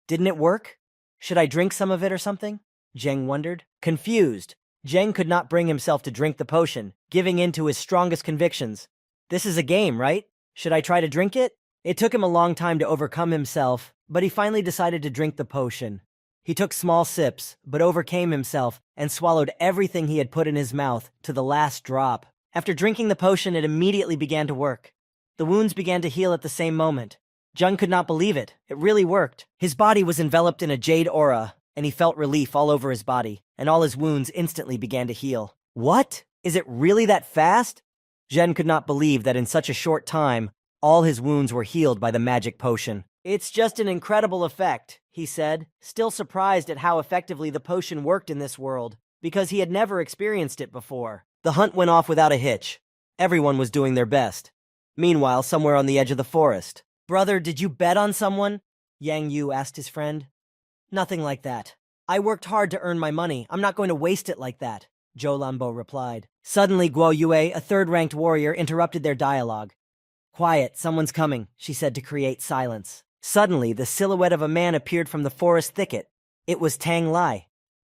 A: Didn't it work? Should I drink some of it or something? Zheng wondered. Confused, Zheng could not bring himself to drink the potion, giving in to his strongest convictions. This is a game, right? Should I try to drink it? It took him a long time to overcome himself, but he finally decided to drink the potion. He took small sips, but overcame himself and swallowed everything he had put in his mouth to the last drop. After drinking the potion, it immediately began to work. The wounds began to heal at the same moment. Zheng could not believe it. It really worked. His body was enveloped in a jade aura, and he felt relief all over his body, and all his wounds instantly began to heal. What? Is it really that fast? Zhen could not believe that in such a short time, all his wounds were healed by the magic potion. It's just an incredible effect, he said, still surprised at how effectively the potion worked in this world, because he had never experienced it before. The hunt went off without a hitch. Everyone was doing their best. Meanwhile, somewhere on the edge of the forest. Brother, did you bet on someone? Yang Yu asked his friend. Nothing like that. I worked hard to earn my money. I'm not going to waste it like that, Zhou Lanbo replied. Suddenly, Guo Yue, a third-ranked warrior, interrupted their dialogue. Quiet, someone's coming, she said to create silence. Suddenly, the silhouette of a man appeared from the forest thicket. It was Tang Lai.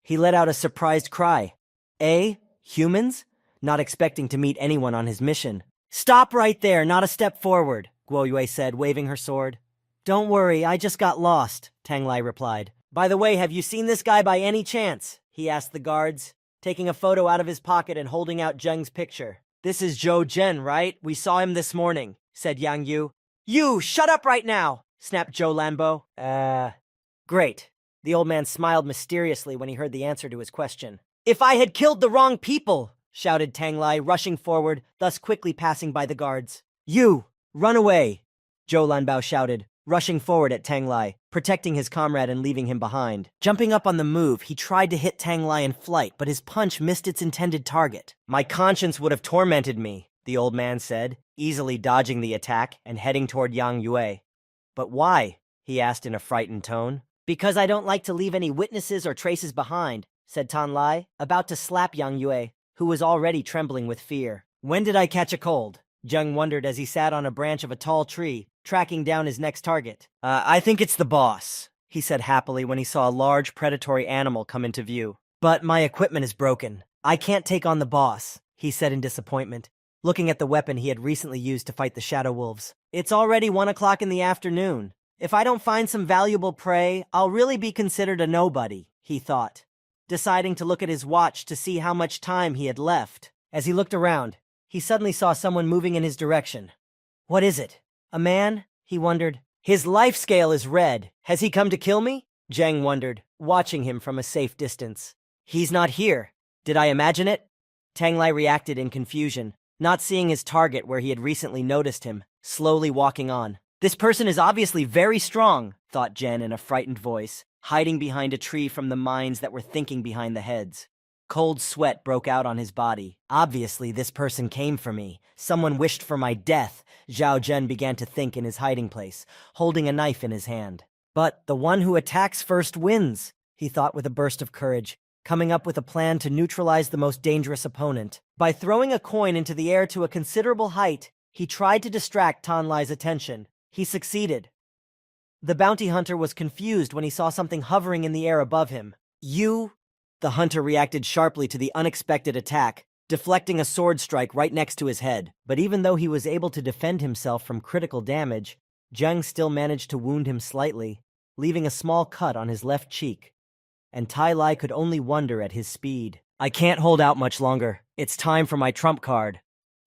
A: He let out a surprised cry. Humans? Not expecting to meet anyone on his mission. Stop right there, not a step forward, Guo Yue said, waving her sword. Don't worry, I just got lost, Tang Lai replied. By the way, have you seen this guy by any chance? He asked the guards, taking a photo out of his pocket and holding out Zheng's picture. This is Zhou Zhen, right? We saw him this morning, said Yang Yu. You, shut up right now, snapped Zhou Lanbo. Great. The old man smiled mysteriously when he heard the answer to his question. If I had killed the wrong people, shouted Tang Lai, rushing forward, thus quickly passing by the guards. You, run away, Zhou Lanbao shouted, rushing forward at Tang Lai, protecting his comrade and leaving him behind. Jumping up on the move, he tried to hit Tang Lai in flight, but his punch missed its intended target. My conscience would have tormented me, the old man said, easily dodging the attack and heading toward Yang Yue. But why? He asked in a frightened tone. Because I don't like to leave any witnesses or traces behind, said Tan Lai, about to slap Yang Yue, who was already trembling with fear. When did I catch a cold? Zheng wondered as he sat on a branch of a tall tree, tracking down his next target. I think it's the boss, he said happily when he saw a large predatory animal come into view. But my equipment is broken. I can't take on the boss, he said in disappointment, looking at the weapon he had recently used to fight the Shadow Wolves. It's already 1 o'clock in the afternoon. If I don't find some valuable prey, I'll really be considered a nobody, he thought, deciding to look at his watch to see how much time he had left. As he looked around, he suddenly saw someone moving in his direction. What is it? A man? He wondered. His life scale is red. Has he come to kill me? Zheng wondered, watching him from a safe distance. He's not here. Did I imagine it? Tang Lai reacted in confusion, not seeing his target where he had recently noticed him, slowly walking on. This person is obviously very strong, thought Zhen in a frightened voice, hiding behind a tree from the minds that were thinking behind the heads. Cold sweat broke out on his body. Obviously, this person came for me. Someone wished for my death, Zhao Zhen began to think in his hiding place, holding a knife in his hand. But the one who attacks first wins, he thought with a burst of courage, coming up with a plan to neutralize the most dangerous opponent. By throwing a coin into the air to a considerable height, he tried to distract Tan Lai's attention. He succeeded. The bounty hunter was confused when he saw something hovering in the air above him. You? The hunter reacted sharply to the unexpected attack, deflecting a sword strike right next to his head. But even though he was able to defend himself from critical damage, Zheng still managed to wound him slightly, leaving a small cut on his left cheek. And Tai Lai could only wonder at his speed. I can't hold out much longer. It's time for my trump card,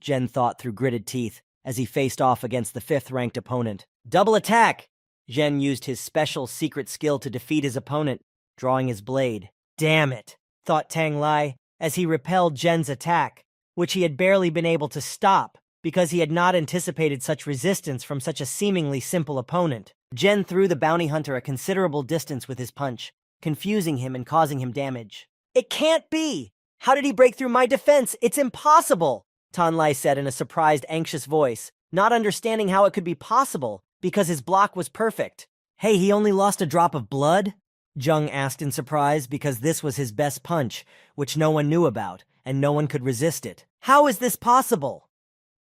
A: Zhen thought through gritted teeth as he faced off against the 5th-ranked opponent. Double attack! Zhen used his special secret skill to defeat his opponent, drawing his blade. Damn it, thought Tang Lai, as he repelled Zhen's attack, which he had barely been able to stop because he had not anticipated such resistance from such a seemingly simple opponent. Zhen threw the bounty hunter a considerable distance with his punch, confusing him and causing him damage. It can't be! How did he break through my defense? It's impossible! Tan Lai said in a surprised, anxious voice, not understanding how it could be possible because his block was perfect. Hey, he only lost a drop of blood? Zheng asked in surprise because this was his best punch, which no one knew about, and no one could resist it. How is this possible?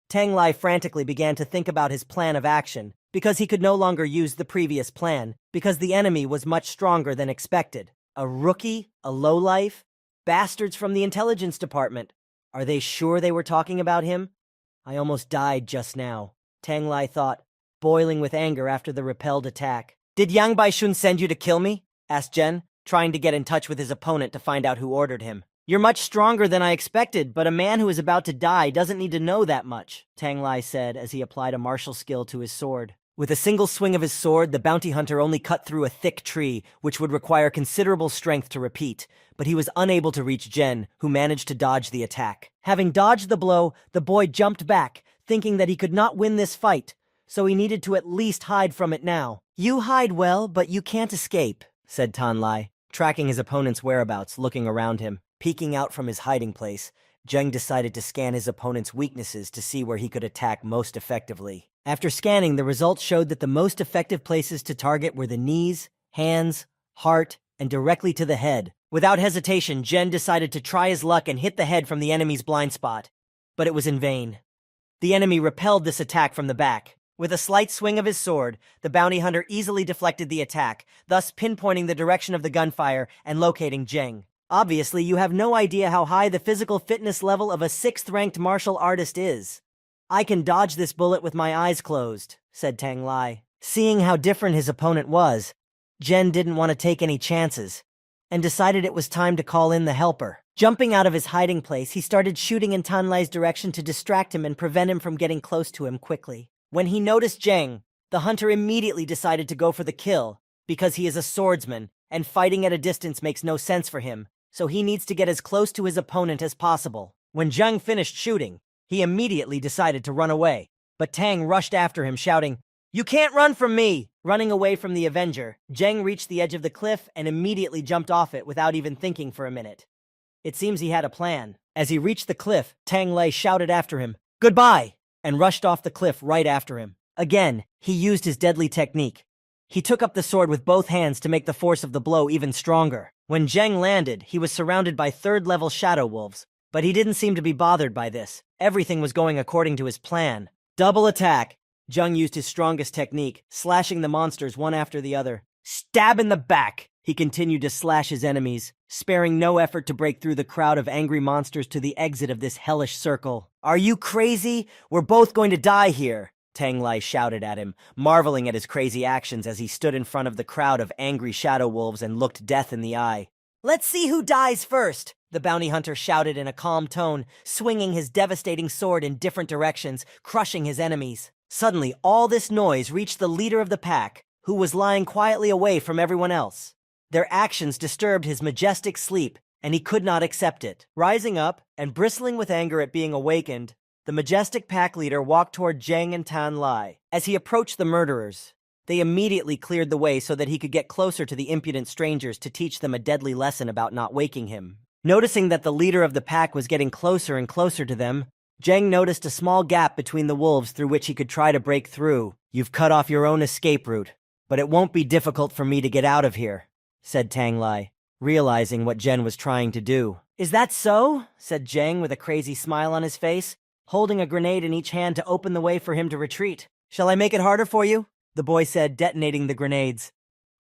A: Tang Lai frantically began to think about his plan of action, because he could no longer use the previous plan, because the enemy was much stronger than expected. A rookie? A lowlife? Bastards from the intelligence department. Are they sure they were talking about him? I almost died just now, Tang Lai thought, boiling with anger after the repelled attack. Did Yang Baishun send you to kill me? Asked Zhen, trying to get in touch with his opponent to find out who ordered him. You're much stronger than I expected, but a man who is about to die doesn't need to know that much, Tang Lai said as he applied a martial skill to his sword. With a single swing of his sword, the bounty hunter only cut through a thick tree, which would require considerable strength to repeat, but he was unable to reach Zhen, who managed to dodge the attack. Having dodged the blow, the boy jumped back, thinking that he could not win this fight, so he needed to at least hide from it now. You hide well, but you can't escape, said Tan Lai, tracking his opponent's whereabouts, looking around him. Peeking out from his hiding place, Zheng decided to scan his opponent's weaknesses to see where he could attack most effectively. After scanning, the results showed that the most effective places to target were the knees, hands, heart, and directly to the head. Without hesitation, Zhen decided to try his luck and hit the head from the enemy's blind spot. But it was in vain. The enemy repelled this attack from the back. With a slight swing of his sword, the bounty hunter easily deflected the attack, thus pinpointing the direction of the gunfire and locating Zheng. Obviously, you have no idea how high the physical fitness level of a 6th-ranked martial artist is. I can dodge this bullet with my eyes closed, said Tang Lai. Seeing how different his opponent was, Zhen didn't want to take any chances, and decided it was time to call in the helper. Jumping out of his hiding place, he started shooting in Tan Lai's direction to distract him and prevent him from getting close to him quickly. When he noticed Zheng, the hunter immediately decided to go for the kill, because he is a swordsman, and fighting at a distance makes no sense for him. So he needs to get as close to his opponent as possible. When Zheng finished shooting, he immediately decided to run away. But Tang rushed after him, shouting, "You can't run from me!" Running away from the Avenger, Zheng reached the edge of the cliff and immediately jumped off it without even thinking for a minute. It seems he had a plan. As he reached the cliff, Tang Lei shouted after him, "Goodbye!" and rushed off the cliff right after him. Again, he used his deadly technique. He took up the sword with both hands to make the force of the blow even stronger. When Zheng landed, he was surrounded by 3rd-level shadow wolves, but he didn't seem to be bothered by this. Everything was going according to his plan. Double attack! Zheng used his strongest technique, slashing the monsters one after the other. Stab in the back! He continued to slash his enemies, sparing no effort to break through the crowd of angry monsters to the exit of this hellish circle. Are you crazy? We're both going to die here! Tang Lai shouted at him, marveling at his crazy actions as he stood in front of the crowd of angry shadow wolves and looked death in the eye. Let's see who dies first, the bounty hunter shouted in a calm tone, swinging his devastating sword in different directions, crushing his enemies. Suddenly, all this noise reached the leader of the pack, who was lying quietly away from everyone else. Their actions disturbed his majestic sleep, and he could not accept it. Rising up and bristling with anger at being awakened, the majestic pack leader walked toward Zheng and Tan Lai. As he approached the murderers, they immediately cleared the way so that he could get closer to the impudent strangers to teach them a deadly lesson about not waking him. Noticing that the leader of the pack was getting closer and closer to them, Zheng noticed a small gap between the wolves through which he could try to break through. You've cut off your own escape route, but it won't be difficult for me to get out of here, said Tang Lai, realizing what Zheng was trying to do. Is that so? Said Zheng with a crazy smile on his face, holding a grenade in each hand to open the way for him to retreat. Shall I make it harder for you? The boy said, detonating the grenades.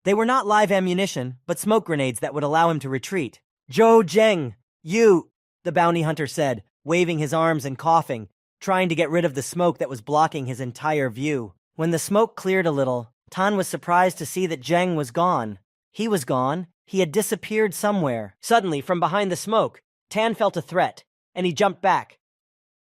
A: They were not live ammunition, but smoke grenades that would allow him to retreat. Zhou Zheng, you, the bounty hunter said, waving his arms and coughing, trying to get rid of the smoke that was blocking his entire view. When the smoke cleared a little, Tan was surprised to see that Zheng was gone. He was gone. He had disappeared somewhere. Suddenly, from behind the smoke, Tan felt a threat, and he jumped back.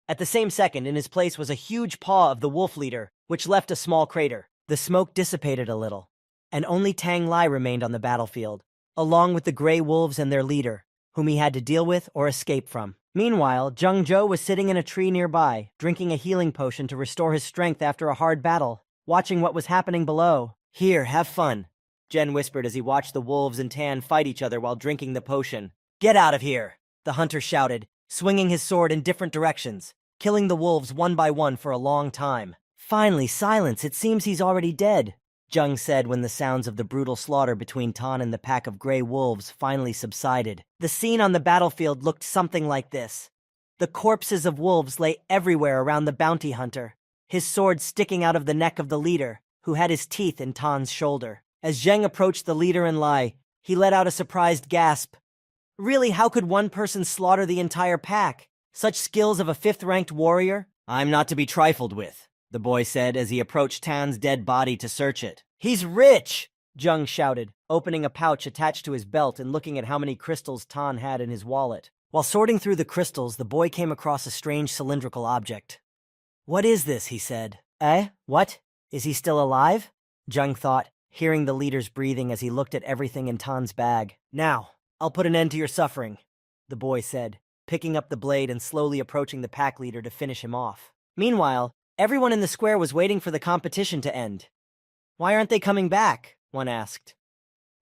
A: At the same second, in his place was a huge paw of the wolf leader, which left a small crater. The smoke dissipated a little, and only Tang Lai remained on the battlefield, along with the gray wolves and their leader, whom he had to deal with or escape from. Meanwhile, Jung Jo was sitting in a tree nearby, drinking a healing potion to restore his strength after a hard battle, watching what was happening below. "Here, have fun," Jen whispered as he watched the wolves and Tan fight each other while drinking the potion. "Get out of here," the hunter shouted, swinging his sword in different directions, killing the wolves one by one for a long time. "Finally, silence. It seems he's already dead," Jung said when the sounds of the brutal slaughter between Tan and the pack of gray wolves finally subsided. The scene on the battlefield looked something like this. The corpses of wolves lay everywhere around the bounty hunter, his sword sticking out of the neck of the leader, who had his teeth in Tan's shoulder. As Zheng approached the leader and Lai, he let out a surprised gasp. Really, how could one person slaughter the entire pack? Such skills of a 5th-ranked warrior? "I'm not to be trifled with," the boy said as he approached Tan's dead body to search it. "He's rich!" Jung shouted, opening a pouch attached to his belt and looking at how many crystals Tan had in his wallet. While sorting through the crystals, the boy came across a strange cylindrical object. "What is this?" he said. What? Is he still alive?" Jung thought, hearing the leader's breathing as he looked at everything in Tan's bag. "Now, I'll put an end to your suffering," the boy said, picking up the blade and slowly approaching the pack leader to finish him off. Meanwhile, everyone in the square was waiting for the competition to end. "Why aren't they coming back?" one asked.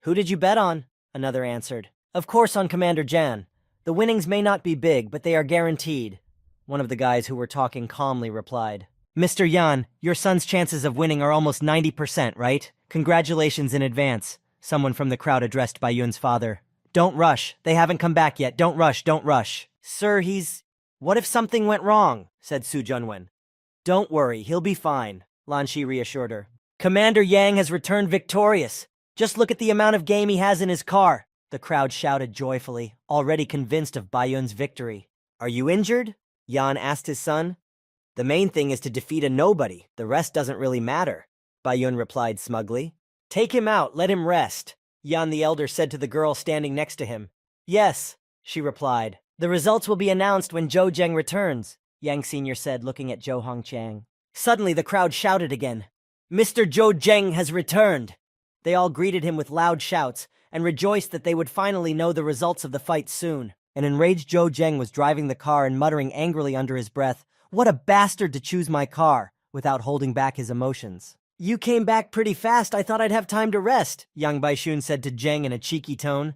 A: "Who did you bet on?" another answered. "Of course on Commander Jan. The winnings may not be big, but they are guaranteed," one of the guys who were talking calmly replied. "Mr. Yan, your son's chances of winning are almost 90%, right? Congratulations in advance," someone from the crowd addressed Bai Yun's father. "Don't rush. They haven't come back yet. Don't rush, don't rush." "Sir, What if something went wrong?" said Su Junwen. "Don't worry, he'll be fine," Lan Shi reassured her. "Commander Yang has returned victorious. Just look at the amount of game he has in his car," the crowd shouted joyfully, already convinced of Bai Yun's victory. "Are you injured?" Yan asked his son. "The main thing is to defeat a nobody. The rest doesn't really matter," Bai Yun replied smugly. "Take him out, let him rest," Yan the elder said to the girl standing next to him. "Yes," she replied. "The results will be announced when Zhou Zheng returns," Yang Sr. said, looking at Zhou Hongqiang. Suddenly the crowd shouted again. "Mr. Zhou Zheng has returned!" They all greeted him with loud shouts and rejoiced that they would finally know the results of the fight soon. An enraged Zhou Zheng was driving the car and muttering angrily under his breath, "What a bastard to choose my car," without holding back his emotions. "You came back pretty fast. I thought I'd have time to rest," Yang Baishun said to Zheng in a cheeky tone.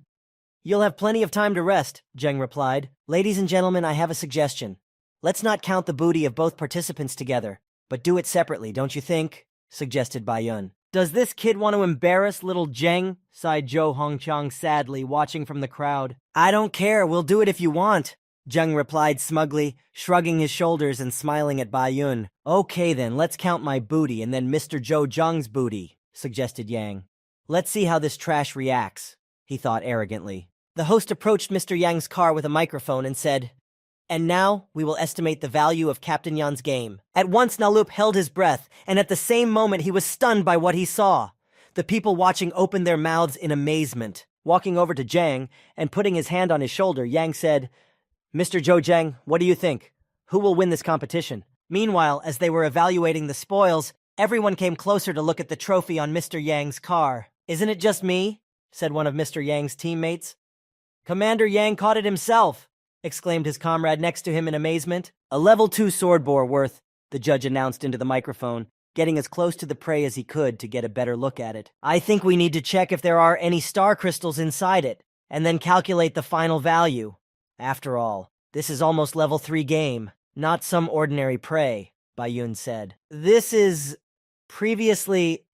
A: "You'll have plenty of time to rest," Zheng replied. "Ladies and gentlemen, I have a suggestion. Let's not count the booty of both participants together, but do it separately, don't you think?" suggested Bai Yun. "Does this kid want to embarrass little Zheng?" sighed Zhou Hongqiang sadly, watching from the crowd. "I don't care, we'll do it if you want," Zheng replied smugly, shrugging his shoulders and smiling at Bai Yun. "Okay then, let's count my booty and then Mr. Zhou Zheng's booty," suggested Yang. "Let's see how this trash reacts," he thought arrogantly. The host approached Mr. Yang's car with a microphone and said, "And now, we will estimate the value of Captain Yan's game." At once Nalup held his breath, and at the same moment he was stunned by what he saw. The people watching opened their mouths in amazement. Walking over to Zhang and putting his hand on his shoulder, Yang said, "Mr. Zhou Zheng, what do you think? Who will win this competition?" Meanwhile, as they were evaluating the spoils, everyone came closer to look at the trophy on Mr. Yang's car. "Isn't it just me?" said one of Mr. Yang's teammates. "Commander Yang caught it himself," exclaimed his comrade next to him in amazement. "A level 2 sword bore worth," the judge announced into the microphone, getting as close to the prey as he could to get a better look at it. "I think we need to check if there are any star crystals inside it, and then calculate the final value. After all, this is almost level 3 game, not some ordinary prey," Bai Yun said. Previously,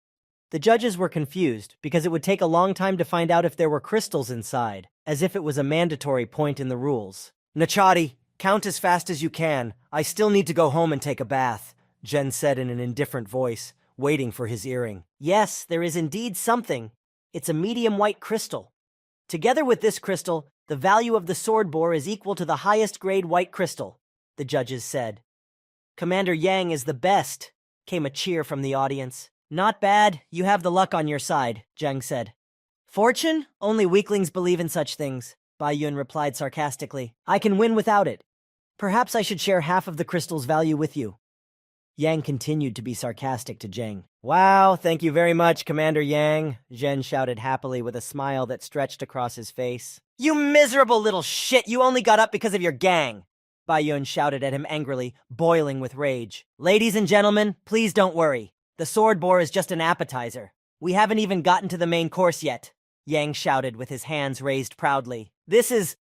A: the judges were confused because it would take a long time to find out if there were crystals inside, as if it was a mandatory point in the rules. "Nachadi, count as fast as you can. I still need to go home and take a bath," Jen said in an indifferent voice, waiting for his earring. "Yes, there is indeed something. It's a medium white crystal. Together with this crystal, the value of the sword bore is equal to the highest grade white crystal," the judges said. "Commander Yang is the best," came a cheer from the audience. "Not bad, you have the luck on your side," Zhang said. "Fortune? Only weaklings believe in such things," Bai Yun replied sarcastically. "I can win without it. Perhaps I should share half of the crystal's value with you." Yang continued to be sarcastic to Zheng. Wow, thank you very much, Commander Yang, Zhen shouted happily with a smile that stretched across his face. You miserable little shit, you only got up because of your gang, Bai Yun shouted at him angrily, boiling with rage. Ladies and gentlemen, please don't worry. The sword boar is just an appetizer. We haven't even gotten to the main course yet, Yang shouted with his hands raised proudly. This is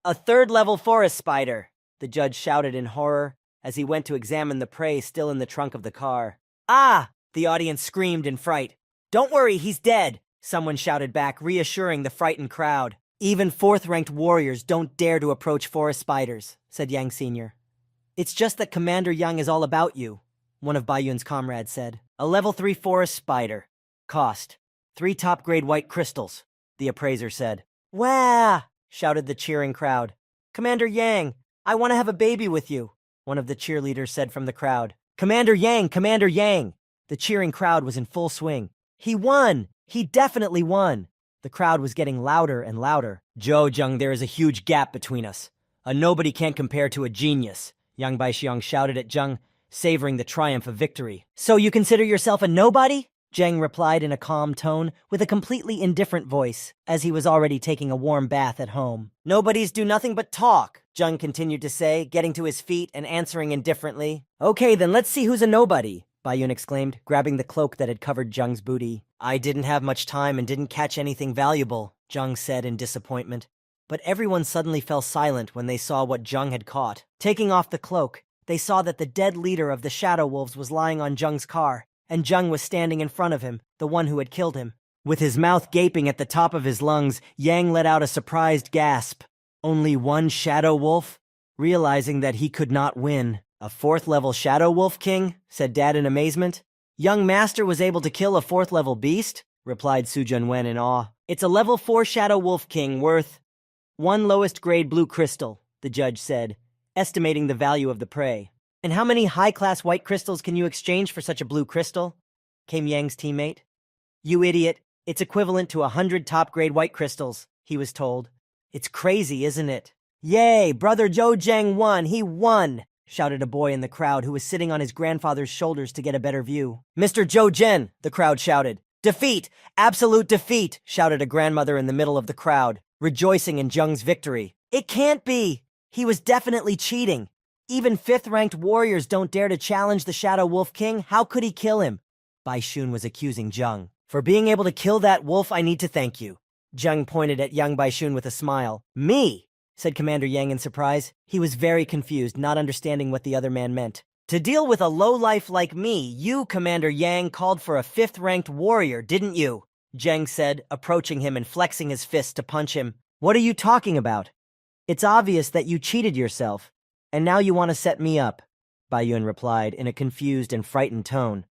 A: a third-level forest spider, the judge shouted in horror as he went to examine the prey still in the trunk of the car. Ah! The audience screamed in fright. Don't worry, he's dead, someone shouted back, reassuring the frightened crowd. Even fourth-ranked warriors don't dare to approach forest spiders, said Yang Sr. It's just that Commander Yang is all about you, one of Bai Yun's comrades said. A level 3 forest spider. Cost 3 top-grade white crystals, the appraiser said. Wah! Shouted the cheering crowd. Commander Yang, I want to have a baby with you, one of the cheerleaders said from the crowd. Commander Yang! Commander Yang! The cheering crowd was in full swing. He won! He definitely won! The crowd was getting louder and louder. Zhou Zheng, there is a huge gap between us. A nobody can't compare to a genius, Yang Baixiang shouted at Zheng, savoring the triumph of victory. So you consider yourself a nobody? Zheng replied in a calm tone, with a completely indifferent voice, as he was already taking a warm bath at home. Nobodies do nothing but talk, Zheng continued to say, getting to his feet and answering indifferently. Okay, then let's see who's a nobody, Bai Yun exclaimed, grabbing the cloak that had covered Zheng's booty. I didn't have much time and didn't catch anything valuable, Zheng said in disappointment. But everyone suddenly fell silent when they saw what Zheng had caught. Taking off the cloak, they saw that the dead leader of the Shadow Wolves was lying on Zheng's car, and Zheng was standing in front of him, the one who had killed him. With his mouth gaping at the top of his lungs, Yang let out a surprised gasp. Only one Shadow Wolf? Realizing that he could not win. A 4th-level Shadow Wolf King? Said Dad in amazement. Young Master was able to kill a 4th-level beast? Replied Su Junwen in awe. It's a level 4 Shadow Wolf King worth 1 lowest-grade blue crystal, the judge said, estimating the value of the prey. And how many high-class white crystals can you exchange for such a blue crystal? Came Yang's teammate. You idiot. It's equivalent to 100 top-grade white crystals, he was told. It's crazy, isn't it? Yay, brother Zhou Zheng won, he won, shouted a boy in the crowd who was sitting on his grandfather's shoulders to get a better view. Mr. Zhou Zhen, the crowd shouted. Defeat! Absolute defeat! Shouted a grandmother in the middle of the crowd, rejoicing in Zheng's victory. It can't be! He was definitely cheating. Even 5th-ranked warriors don't dare to challenge the Shadow Wolf King. How could he kill him? Bai Shun was accusing Zheng. For being able to kill that wolf, I need to thank you. Zheng pointed at young Bai Shun with a smile. Me? Said Commander Yang in surprise. He was very confused, not understanding what the other man meant. To deal with a lowlife like me, you, Commander Yang, called for a 5th-ranked warrior, didn't you? Zheng said, approaching him and flexing his fist to punch him. What are you talking about? It's obvious that you cheated yourself. And now you want to set me up, Bai Yun replied in a confused and frightened tone,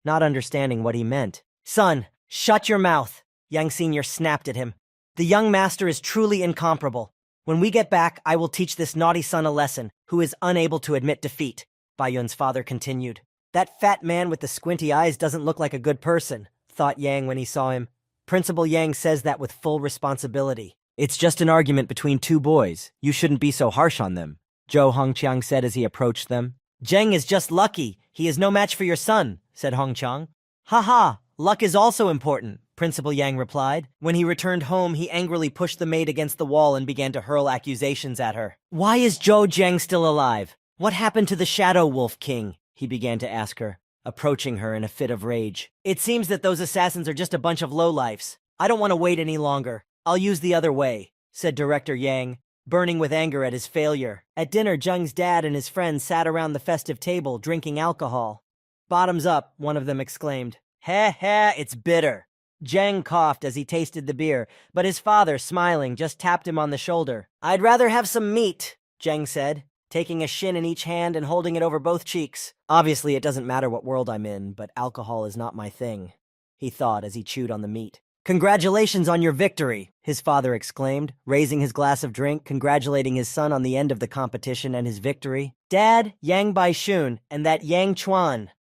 A: not understanding what he meant. Son, shut your mouth, Yang Sr. snapped at him. The young master is truly incomparable. When we get back, I will teach this naughty son a lesson, who is unable to admit defeat, Bai Yun's father continued. That fat man with the squinty eyes doesn't look like a good person, thought Yang when he saw him. Principal Yang says that with full responsibility. It's just an argument between 2 boys. You shouldn't be so harsh on them, Zhou Hongqiang said as he approached them. Zheng is just lucky. He is no match for your son, said Hongqiang. Ha ha, luck is also important, Principal Yang replied. When he returned home, he angrily pushed the maid against the wall and began to hurl accusations at her. Why is Zhou Zheng still alive? What happened to the Shadow Wolf King? He began to ask her, approaching her in a fit of rage. It seems that those assassins are just a bunch of lowlifes. I don't want to wait any longer. I'll use the other way, said Director Yang, burning with anger at his failure. At dinner, Zheng's dad and his friends sat around the festive table, drinking alcohol. Bottoms up, one of them exclaimed. Heh heh, it's bitter. Zheng coughed as he tasted the beer, but his father, smiling, just tapped him on the shoulder. I'd rather have some meat, Zheng said, taking a shin in each hand and holding it over both cheeks. Obviously, it doesn't matter what world I'm in, but alcohol is not my thing, he thought as he chewed on the meat. Congratulations on your victory, his father exclaimed, raising his glass of drink, congratulating his son on the end of the competition and his victory. Dad, Yang Baishun, and that Yang Chuan.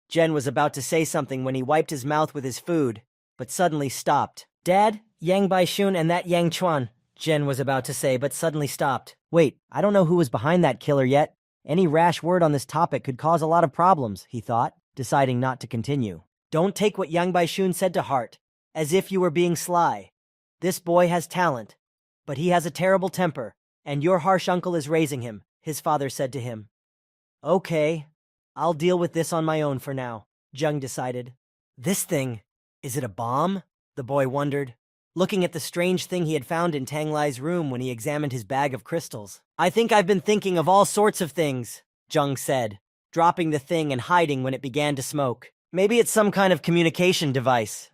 A: Zhen was about to say something when he wiped his mouth with his food, but suddenly stopped. Dad, Yang Baishun, and that Yang Chuan. Zhen was about to say, but suddenly stopped. Wait, I don't know who was behind that killer yet. Any rash word on this topic could cause a lot of problems, he thought, deciding not to continue. Don't take what Yang Baishun said to heart, as if you were being sly. This boy has talent, but he has a terrible temper, and your harsh uncle is raising him, his father said to him. Okay, I'll deal with this on my own for now, Jung decided. This thing, is it a bomb? The boy wondered, looking at the strange thing he had found in Tang Lai's room when he examined his bag of crystals. I think I've been thinking of all sorts of things, Jung said, dropping the thing and hiding when it began to smoke. Maybe it's some kind of communication device.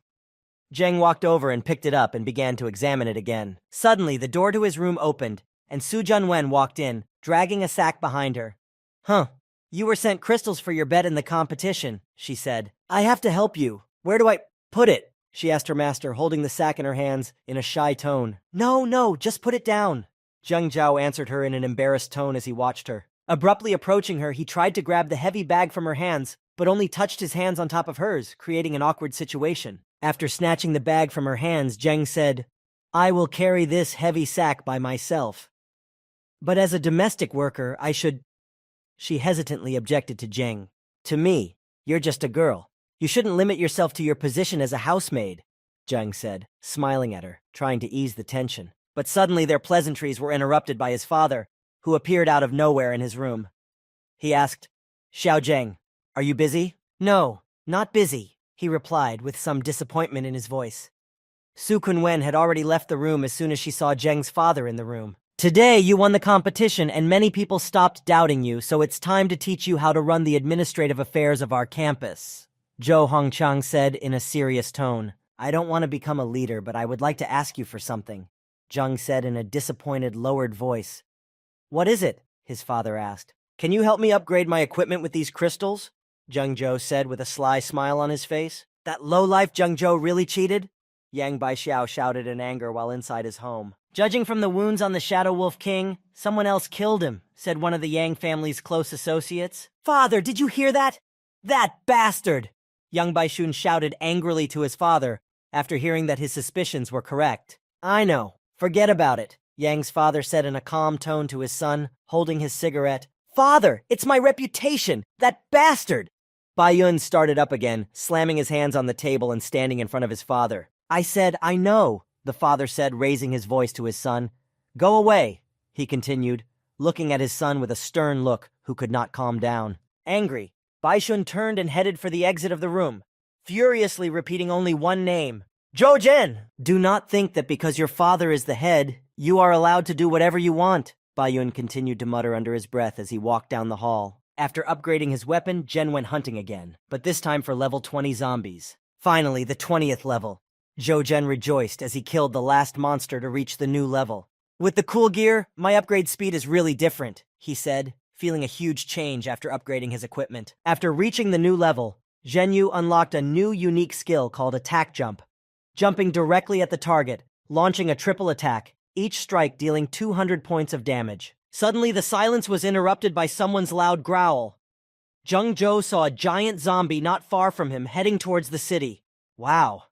A: Zheng walked over and picked it up and began to examine it again. Suddenly, the door to his room opened, and Su Junwen walked in, dragging a sack behind her. Huh, you were sent crystals for your bet in the competition, she said. I have to help you. Where do I put it? She asked her master, holding the sack in her hands in a shy tone. No, just put it down. Zheng Zhao answered her in an embarrassed tone as he watched her. Abruptly approaching her, he tried to grab the heavy bag from her hands, but only touched his hands on top of hers, creating an awkward situation. After snatching the bag from her hands, Zheng said, I will carry this heavy sack by myself. But as a domestic worker, I should... She hesitantly objected to Zheng. To me, you're just a girl. You shouldn't limit yourself to your position as a housemaid, Zheng said, smiling at her, trying to ease the tension. But suddenly their pleasantries were interrupted by his father, who appeared out of nowhere in his room. He asked, Xiao Zheng, are you busy? No, not busy, he replied with some disappointment in his voice. Su Kunwen had already left the room as soon as she saw Zheng's father in the room. Today you won the competition and many people stopped doubting you, so it's time to teach you how to run the administrative affairs of our campus. Zhou Hongchang said in a serious tone. I don't want to become a leader, but I would like to ask you for something, Zheng said in a disappointed, lowered voice. What is it? His father asked. Can you help me upgrade my equipment with these crystals? Zheng Zhou said with a sly smile on his face. That low-life Zheng Zhou really cheated? Yang Baixiao shouted in anger while inside his home. Judging from the wounds on the Shadow Wolf King, someone else killed him, said one of the Yang family's close associates. Father, did you hear that? That bastard! Yang Baishun shouted angrily to his father after hearing that his suspicions were correct. I know. Forget about it, Yang's father said in a calm tone to his son, holding his cigarette. Father, it's my reputation! That bastard! Baiyun started up again, slamming his hands on the table and standing in front of his father. I said, I know, the father said, raising his voice to his son. Go away, he continued, looking at his son with a stern look who could not calm down. Angry, Baishun turned and headed for the exit of the room, furiously repeating only one name. Zhou Zhen! Do not think that because your father is the head, you are allowed to do whatever you want, Baiyun continued to mutter under his breath as he walked down the hall. After upgrading his weapon, Zhen went hunting again, but this time for level 20 zombies. Finally, the 20th level. Zhou Zhen rejoiced as he killed the last monster to reach the new level. With the cool gear, my upgrade speed is really different, he said, feeling a huge change after upgrading his equipment. After reaching the new level, Zhen Yu unlocked a new unique skill called Attack Jump. Jumping directly at the target, launching a triple attack, each strike dealing 200 points of damage. Suddenly, the silence was interrupted by someone's loud growl. Zheng Zhou saw a giant zombie not far from him heading towards the city. Wow,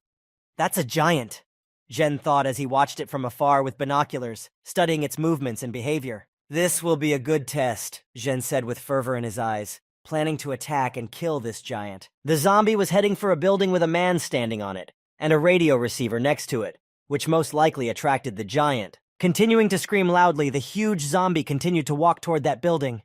A: that's a giant, Zhen thought as he watched it from afar with binoculars, studying its movements and behavior. This will be a good test, Zhen said with fervor in his eyes, planning to attack and kill this giant. The zombie was heading for a building with a man standing on it, and a radio receiver next to it, which most likely attracted the giant. Continuing to scream loudly, the huge zombie continued to walk toward that building.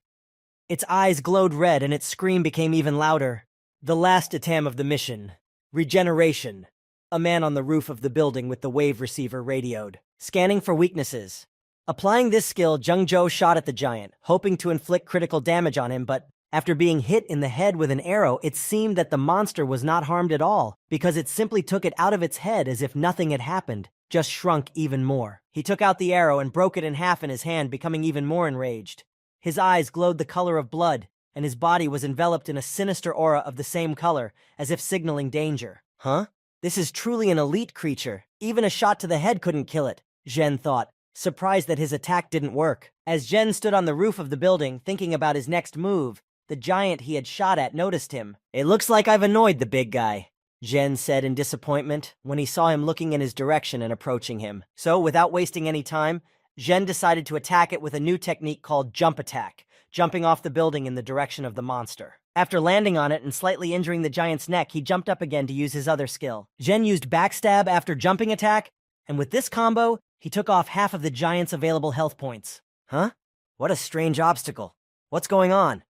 A: Its eyes glowed red and its scream became even louder. The last attempt of the mission. Regeneration. A man on the roof of the building with the wave receiver radioed. Scanning for weaknesses. Applying this skill, Zheng Zhou shot at the giant, hoping to inflict critical damage on him, but after being hit in the head with an arrow, it seemed that the monster was not harmed at all, because it simply took it out of its head as if nothing had happened, just shrunk even more. He took out the arrow and broke it in half in his hand, becoming even more enraged. His eyes glowed the color of blood, and his body was enveloped in a sinister aura of the same color, as if signaling danger. Huh? This is truly an elite creature. Even a shot to the head couldn't kill it, Zhen thought, surprised that his attack didn't work. As Zhen stood on the roof of the building, thinking about his next move, the giant he had shot at noticed him. It looks like I've annoyed the big guy, Zhen said in disappointment when he saw him looking in his direction and approaching him. So, without wasting any time, Zhen decided to attack it with a new technique called Jump Attack, jumping off the building in the direction of the monster. After landing on it and slightly injuring the giant's neck, he jumped up again to use his other skill. Zhen used backstab after jumping attack, and with this combo, he took off half of the giant's available health points. Huh? What a strange obstacle. What's going on?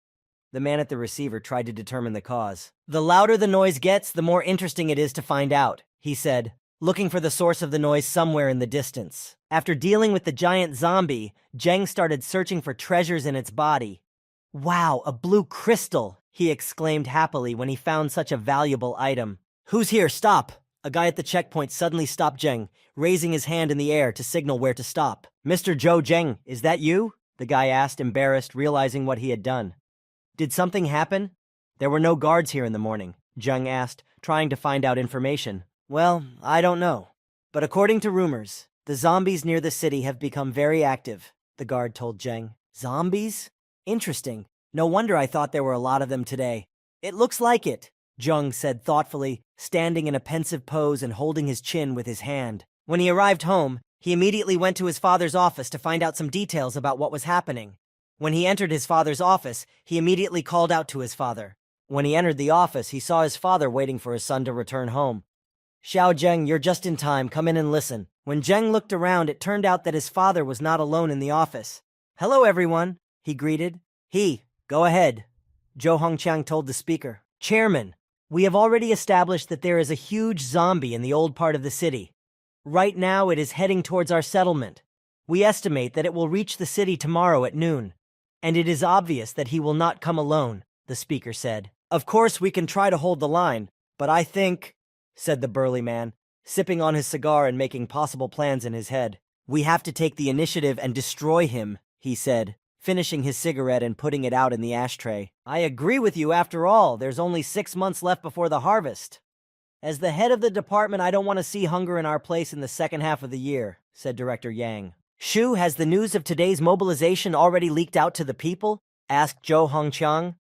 A: The man at the receiver tried to determine the cause. The louder the noise gets, the more interesting it is to find out, he said, looking for the source of the noise somewhere in the distance. After dealing with the giant zombie, Zheng started searching for treasures in its body. Wow, a blue crystal, he exclaimed happily when he found such a valuable item. Who's here? Stop! A guy at the checkpoint suddenly stopped Zheng, raising his hand in the air to signal where to stop. Mr. Zhou Zheng, is that you? The guy asked, embarrassed, realizing what he had done. Did something happen? There were no guards here in the morning, Zheng asked, trying to find out information. Well, I don't know. But according to rumors, the zombies near the city have become very active, the guard told Zheng. Zombies? Interesting. No wonder I thought there were a lot of them today. It looks like it, Zheng said thoughtfully, standing in a pensive pose and holding his chin with his hand. When he arrived home, he immediately went to his father's office to find out some details about what was happening. When he entered his father's office, he immediately called out to his father. When he entered the office, he saw his father waiting for his son to return home. Xiao Zheng, you're just in time. Come in and listen. When Zheng looked around, it turned out that his father was not alone in the office. Hello, everyone, he greeted. Go ahead, Zhou Hongqiang told the speaker. Chairman, we have already established that there is a huge zombie in the old part of the city. Right now, it is heading towards our settlement. We estimate that it will reach the city tomorrow at noon. And it is obvious that he will not come alone, the speaker said. Of course, we can try to hold the line, but I think, said the burly man, sipping on his cigar and making possible plans in his head. We have to take the initiative and destroy him, he said, finishing his cigarette and putting it out in the ashtray. I agree with you. After all, there's only 6 months left before the harvest. As the head of the department, I don't want to see hunger in our place in the second half of the year, said Director Yang. Shu, has the news of today's mobilization already leaked out to the people? Asked Zhou Hongqiang.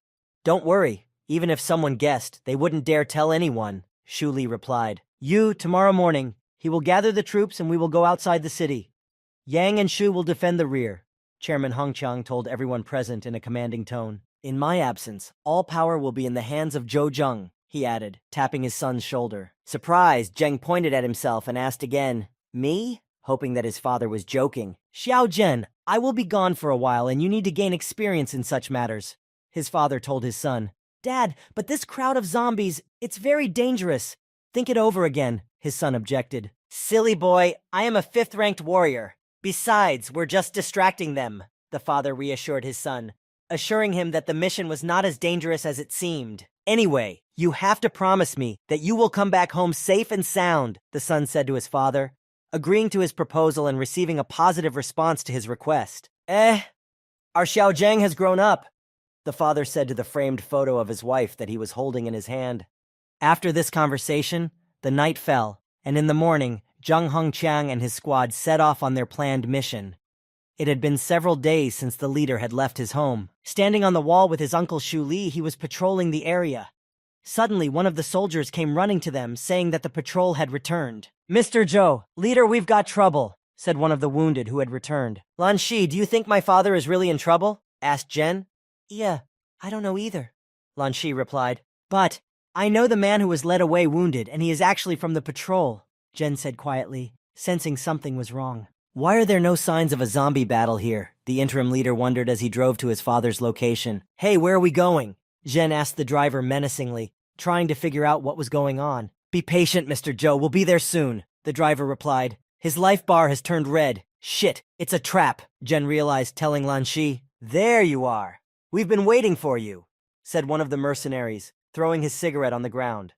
A: Don't worry. Even if someone guessed, they wouldn't dare tell anyone, Shu Li replied. Tomorrow morning, he will gather the troops and we will go outside the city. Yang and Shu will defend the rear, Chairman Hongqiang told everyone present in a commanding tone. In my absence, all power will be in the hands of Zhou Zheng, he added, tapping his son's shoulder. Surprised, Zheng pointed at himself and asked again, Me? Hoping that his father was joking. Xiao Zhen, I will be gone for a while and you need to gain experience in such matters, his father told his son. Dad, but this crowd of zombies, it's very dangerous. Think it over again, his son objected. Silly boy, I am a 5th-ranked warrior. Besides, we're just distracting them, the father reassured his son, assuring him that the mission was not as dangerous as it seemed. Anyway, you have to promise me that you will come back home safe and sound, the son said to his father, agreeing to his proposal and receiving a positive response to his request. Our Xiao Zheng has grown up, the father said to the framed photo of his wife that he was holding in his hand. After this conversation, the night fell, and in the morning, Zhang Hongqiang and his squad set off on their planned mission. It had been several days since the leader had left his home. Standing on the wall with his uncle Shu Li, he was patrolling the area. Suddenly, one of the soldiers came running to them, saying that the patrol had returned. Mr. Zhou, leader, we've got trouble, said one of the wounded who had returned. Lan Shi, do you think my father is really in trouble? Asked Zhen. Yeah, I don't know either, Lan Shi replied. But I know the man who was led away wounded, and he is actually from the patrol, Zhen said quietly, sensing something was wrong. Why are there no signs of a zombie battle here? The interim leader wondered as he drove to his father's location. Hey, where are we going? Zhen asked the driver menacingly, trying to figure out what was going on. Be patient, Mr. Zhou, we'll be there soon, the driver replied. His life bar has turned red. Shit, it's a trap, Zhen realized, telling Lan Shi. There you are. We've been waiting for you, said one of the mercenaries, throwing his cigarette on the ground.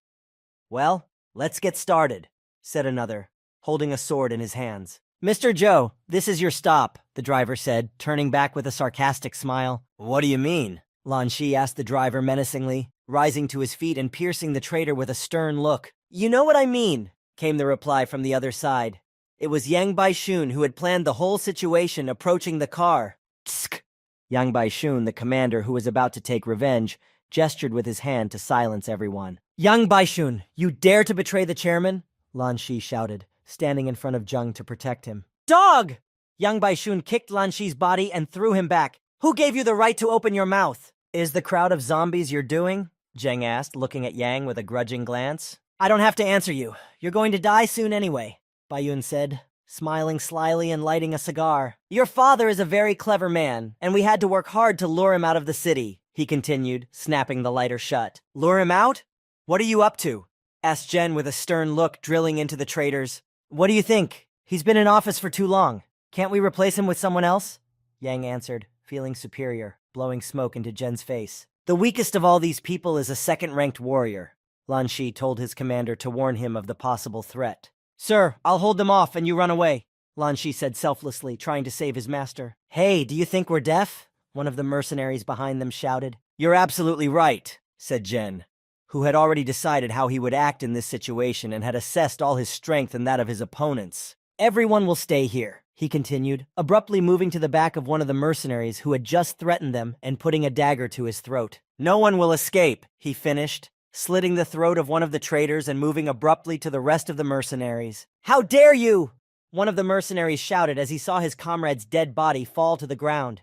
A: Well, let's get started, said another, holding a sword in his hands. Mr. Zhou, this is your stop, the driver said, turning back with a sarcastic smile. What do you mean? Lan Shi asked the driver menacingly, rising to his feet and piercing the traitor with a stern look. You know what I mean, came the reply from the other side. It was Yang Baishun who had planned the whole situation, approaching the car. Tsk! Yang Baishun, the commander who was about to take revenge, gestured with his hand to silence everyone. Yang Baishun, you dare to betray the chairman? Lan Shi shouted, standing in front of Zheng to protect him. Dog! Yang Baishun kicked Lan Shi's body and threw him back, Who gave you the right to open your mouth? Is the crowd of zombies you're doing? Zheng asked, looking at Yang with a grudging glance. I don't have to answer you. You're going to die soon anyway, Baiyun said, smiling slyly and lighting a cigar. Your father is a very clever man, and we had to work hard to lure him out of the city, he continued, snapping the lighter shut. Lure him out? What are you up to? Asked Jen with a stern look, drilling into the traitors. What do you think? He's been in office for too long. Can't we replace him with someone else? Yang answered, feeling superior, blowing smoke into Jen's face. The weakest of all these people is a second-ranked warrior. Lan Shi told his commander to warn him of the possible threat. Sir, I'll hold them off and you run away, Lan Shi said selflessly, trying to save his master. Hey, do you think we're deaf? One of the mercenaries behind them shouted. You're absolutely right, said Jen, who had already decided how he would act in this situation and had assessed all his strength and that of his opponents. Everyone will stay here, he continued, abruptly moving to the back of one of the mercenaries who had just threatened them and putting a dagger to his throat. No one will escape, he finished, slitting the throat of one of the traitors and moving abruptly to the rest of the mercenaries. How dare you! One of the mercenaries shouted as he saw his comrade's dead body fall to the ground.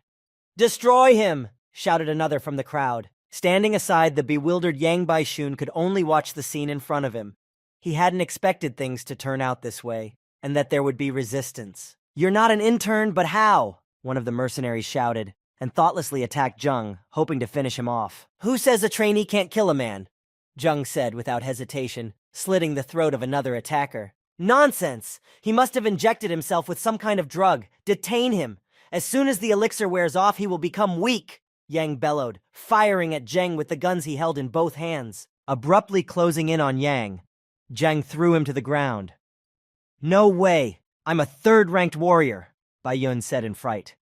A: Destroy him! Shouted another from the crowd. Standing aside, the bewildered Yang Baishun could only watch the scene in front of him. He hadn't expected things to turn out this way, and that there would be resistance. You're not an intern, but how? One of the mercenaries shouted, and thoughtlessly attacked Zheng, hoping to finish him off. Who says a trainee can't kill a man? Zheng said without hesitation, slitting the throat of another attacker. Nonsense! He must have injected himself with some kind of drug. Detain him! As soon as the elixir wears off, he will become weak! Yang bellowed, firing at Zheng with the guns he held in both hands. Abruptly closing in on Yang, Zheng threw him to the ground. No way! I'm a third-ranked warrior, Baiyun said in fright.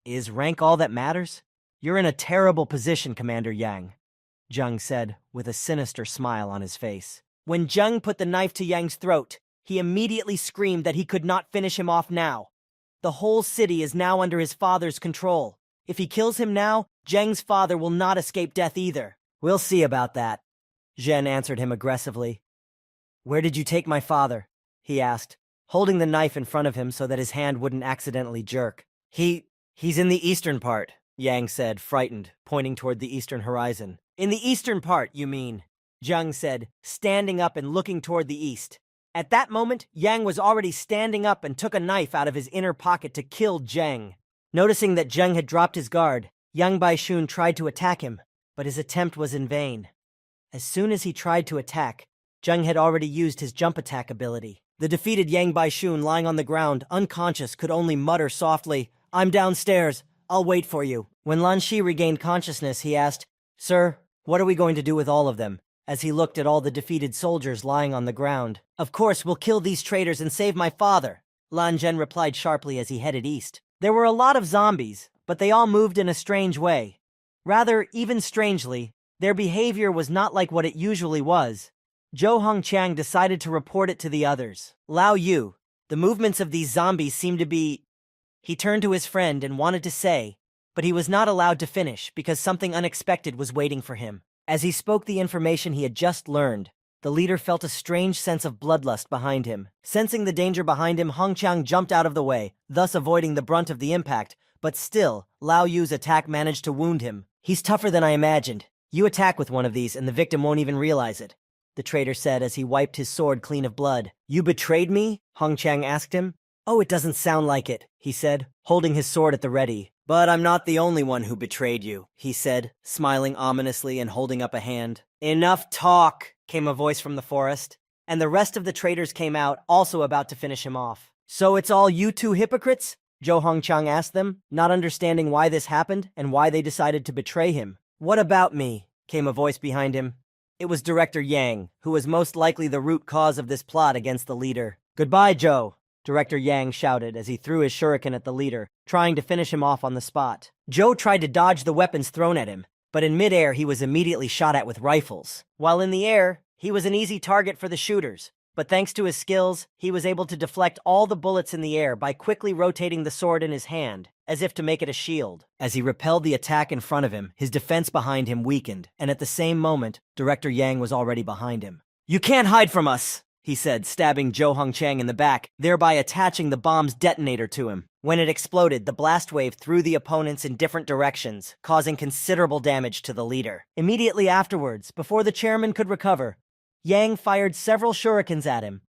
A: Is rank all that matters? You're in a terrible position, Commander Yang, Zheng said, with a sinister smile on his face. When Zheng put the knife to Yang's throat, he immediately screamed that he could not finish him off now. The whole city is now under his father's control. If he kills him now, Zheng's father will not escape death either. We'll see about that, Zhen answered him aggressively. Where did you take my father? He asked, holding the knife in front of him so that his hand wouldn't accidentally jerk. He's in the eastern part, Yang said, frightened, pointing toward the eastern horizon. In the eastern part, you mean? Zheng said, standing up and looking toward the east. At that moment, Yang was already standing up and took a knife out of his inner pocket to kill Zheng. Noticing that Zheng had dropped his guard, Yang Baishun tried to attack him, but his attempt was in vain. As soon as he tried to attack, Zheng had already used his jump attack ability. The defeated Yang Baishun, lying on the ground, unconscious, could only mutter softly, I'm downstairs. I'll wait for you. When Lan Shi regained consciousness, he asked, Sir, what are we going to do with all of them? As he looked at all the defeated soldiers lying on the ground. Of course, we'll kill these traitors and save my father, Lan Zhen replied sharply as he headed east. There were a lot of zombies, but they all moved in a strange way. Rather, even strangely, their behavior was not like what it usually was. Zhou Hongqiang decided to report it to the others. Lao Yu, the movements of these zombies seem to be... He turned to his friend and wanted to say, but he was not allowed to finish because something unexpected was waiting for him. As he spoke the information he had just learned, the leader felt a strange sense of bloodlust behind him. Sensing the danger behind him, Hongqiang jumped out of the way, thus avoiding the brunt of the impact, but still, Lao Yu's attack managed to wound him. He's tougher than I imagined. You attack with one of these and the victim won't even realize it, the traitor said as he wiped his sword clean of blood. You betrayed me? Hongqiang asked him. Oh, it doesn't sound like it, he said, holding his sword at the ready. But I'm not the only one who betrayed you, he said, smiling ominously and holding up a hand. Enough talk, came a voice from the forest, and the rest of the traitors came out, also about to finish him off. So it's all you two hypocrites? Zhou Hongqiang asked them, not understanding why this happened and why they decided to betray him. What about me? Came a voice behind him. It was Director Yang, who was most likely the root cause of this plot against the leader. Goodbye, Zhou, Director Yang shouted as he threw his shuriken at the leader, trying to finish him off on the spot. Zhou tried to dodge the weapons thrown at him, but in midair he was immediately shot at with rifles. While in the air, he was an easy target for the shooters, but thanks to his skills, he was able to deflect all the bullets in the air by quickly rotating the sword in his hand, as if to make it a shield. As he repelled the attack in front of him, his defense behind him weakened, and at the same moment, Director Yang was already behind him. You can't hide from us! he said, stabbing Zhou Hongchang in the back, thereby attaching the bomb's detonator to him. When it exploded, the blast wave threw the opponents in different directions, causing considerable damage to the leader. Immediately afterwards, before the chairman could recover, Yang fired several shurikens at him,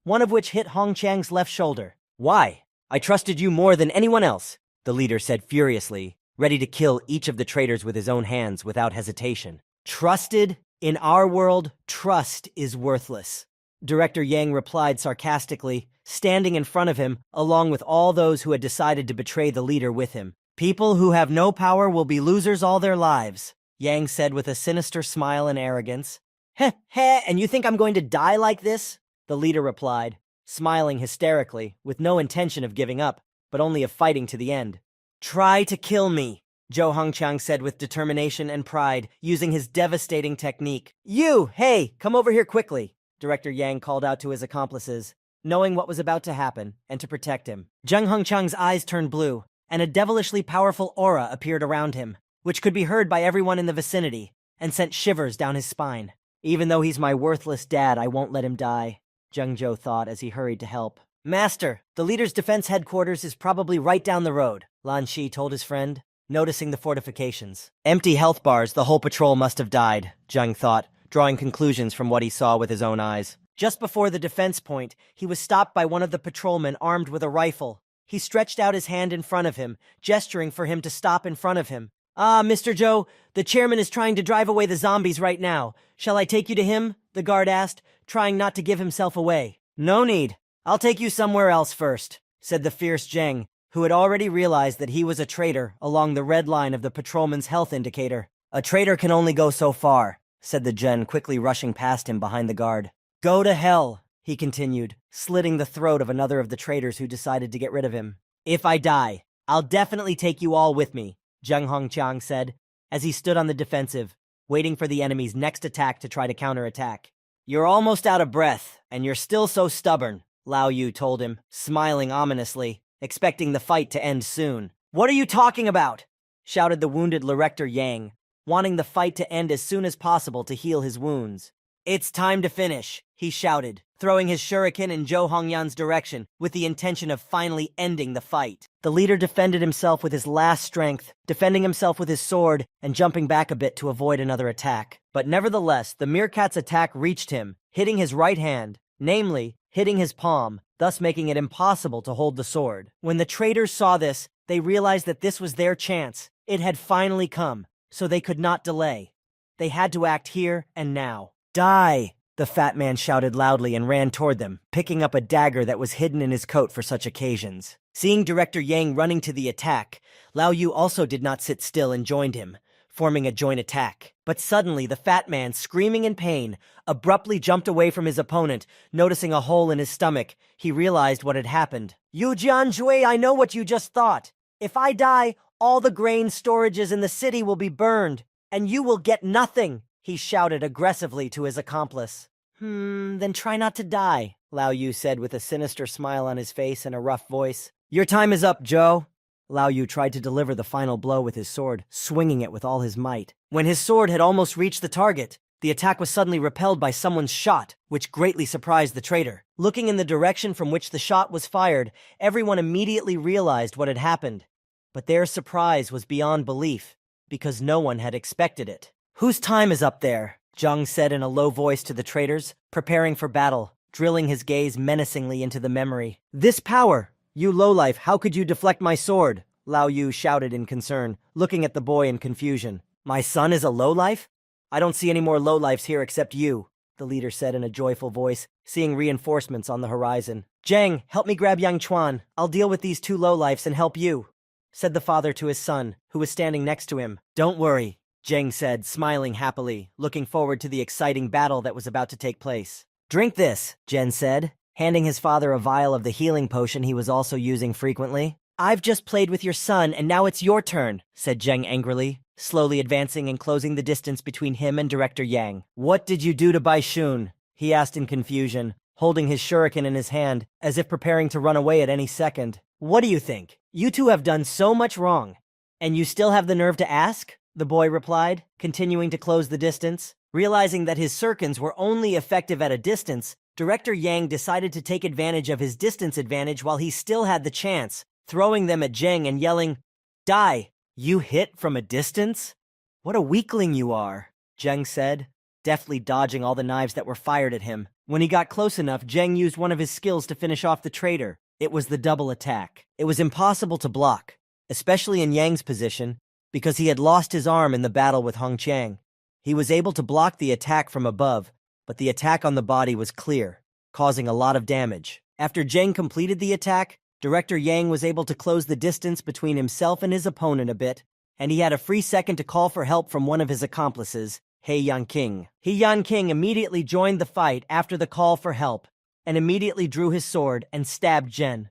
A: one of which hit Hongchang's left shoulder. "Why? I trusted you more than anyone else," the leader said furiously, ready to kill each of the traitors with his own hands without hesitation. "Trusted? In our world, trust is worthless," Director Yang replied sarcastically, standing in front of him, along with all those who had decided to betray the leader with him. "People who have no power will be losers all their lives," Yang said with a sinister smile and arrogance. "Heh, heh, and you think I'm going to die like this?" the leader replied, smiling hysterically, with no intention of giving up, but only of fighting to the end. "Try to kill me," Zhou Hongchang said with determination and pride, using his devastating technique. "You, hey, come over here quickly," Director Yang called out to his accomplices, knowing what was about to happen, and to protect him. Zheng Hongchang's eyes turned blue, and a devilishly powerful aura appeared around him, which could be heard by everyone in the vicinity, and sent shivers down his spine. "Even though he's my worthless dad, I won't let him die," Zheng Zhou thought as he hurried to help. "Master, the leader's defense headquarters is probably right down the road," Lan Shi told his friend, noticing the fortifications. "Empty health bars, the whole patrol must have died," Zheng thought, drawing conclusions from what he saw with his own eyes. Just before the defense point, he was stopped by one of the patrolmen armed with a rifle. He stretched out his hand in front of him, gesturing for him to stop in front of him. "Ah, Mr. Zhou, the chairman is trying to drive away the zombies right now. Shall I take you to him?" the guard asked, trying not to give himself away. "No need. I'll take you somewhere else first," said the fierce Zheng, who had already realized that he was a traitor along the red line of the patrolman's health indicator. "A traitor can only go so far," said the Zhen, quickly rushing past him behind the guard. "Go to hell," he continued, slitting the throat of another of the traitors who decided to get rid of him. "If I die, I'll definitely take you all with me," Zheng Hongchang said, as he stood on the defensive, waiting for the enemy's next attack to try to counterattack. "You're almost out of breath, and you're still so stubborn," Lao Yu told him, smiling ominously, expecting the fight to end soon. "What are you talking about?" shouted the wounded Director Yang, wanting the fight to end as soon as possible to heal his wounds. "It's time to finish," he shouted, throwing his shuriken in Zhou Hongyan's direction with the intention of finally ending the fight. The leader defended himself with his last strength, defending himself with his sword and jumping back a bit to avoid another attack. But nevertheless, the meerkat's attack reached him, hitting his right hand, namely, hitting his palm, thus making it impossible to hold the sword. When the traitors saw this, they realized that this was their chance. It had finally come, so they could not delay. They had to act here and now. "Die!" the fat man shouted loudly and ran toward them, picking up a dagger that was hidden in his coat for such occasions. Seeing Director Yang running to the attack, Lao Yu also did not sit still and joined him, forming a joint attack. But suddenly, the fat man, screaming in pain, abruptly jumped away from his opponent, noticing a hole in his stomach. He realized what had happened. "Yu Jianjui, I know what you just thought. If I die, all the grain storages in the city will be burned, and you will get nothing," he shouted aggressively to his accomplice. Then try not to die," Lao Yu said with a sinister smile on his face and a rough voice. "Your time is up, Zhou." Lao Yu tried to deliver the final blow with his sword, swinging it with all his might. When his sword had almost reached the target, the attack was suddenly repelled by someone's shot, which greatly surprised the traitor. Looking in the direction from which the shot was fired, everyone immediately realized what had happened. But their surprise was beyond belief, because no one had expected it. "Whose time is up there?" Zhang said in a low voice to the traitors, preparing for battle, drilling his gaze menacingly into the memory. "This power! You lowlife, how could you deflect my sword?" Lao Yu shouted in concern, looking at the boy in confusion. "My son is a lowlife? I don't see any more lowlifes here except you," the leader said in a joyful voice, seeing reinforcements on the horizon. "Zheng, help me grab Yang Chuan. I'll deal with these two lowlifes and help you," said the father to his son, who was standing next to him. "Don't worry," Zheng said, smiling happily, looking forward to the exciting battle that was about to take place. "Drink this," Zhen said, handing his father a vial of the healing potion he was also using frequently. "I've just played with your son, and now it's your turn," said Zheng angrily, slowly advancing and closing the distance between him and Director Yang. "What did you do to Bai Shun?" he asked in confusion, holding his shuriken in his hand, as if preparing to run away at any second. "What do you think? You two have done so much wrong, and you still have the nerve to ask?" the boy replied, continuing to close the distance. Realizing that his shurikens were only effective at a distance, Director Yang decided to take advantage of his distance advantage while he still had the chance, throwing them at Zheng and yelling, "Die! You hit from a distance? What a weakling you are," Zheng said, deftly dodging all the knives that were fired at him. When he got close enough, Zheng used one of his skills to finish off the traitor. It was the double attack. It was impossible to block, especially in Yang's position, because he had lost his arm in the battle with Hong Qiang. He was able to block the attack from above, but the attack on the body was clear, causing a lot of damage. After Zheng completed the attack, Director Yang was able to close the distance between himself and his opponent a bit, and he had a free second to call for help from one of his accomplices, He Yanqing. He Yanqing immediately joined the fight after the call for help, and immediately drew his sword and stabbed Zhen.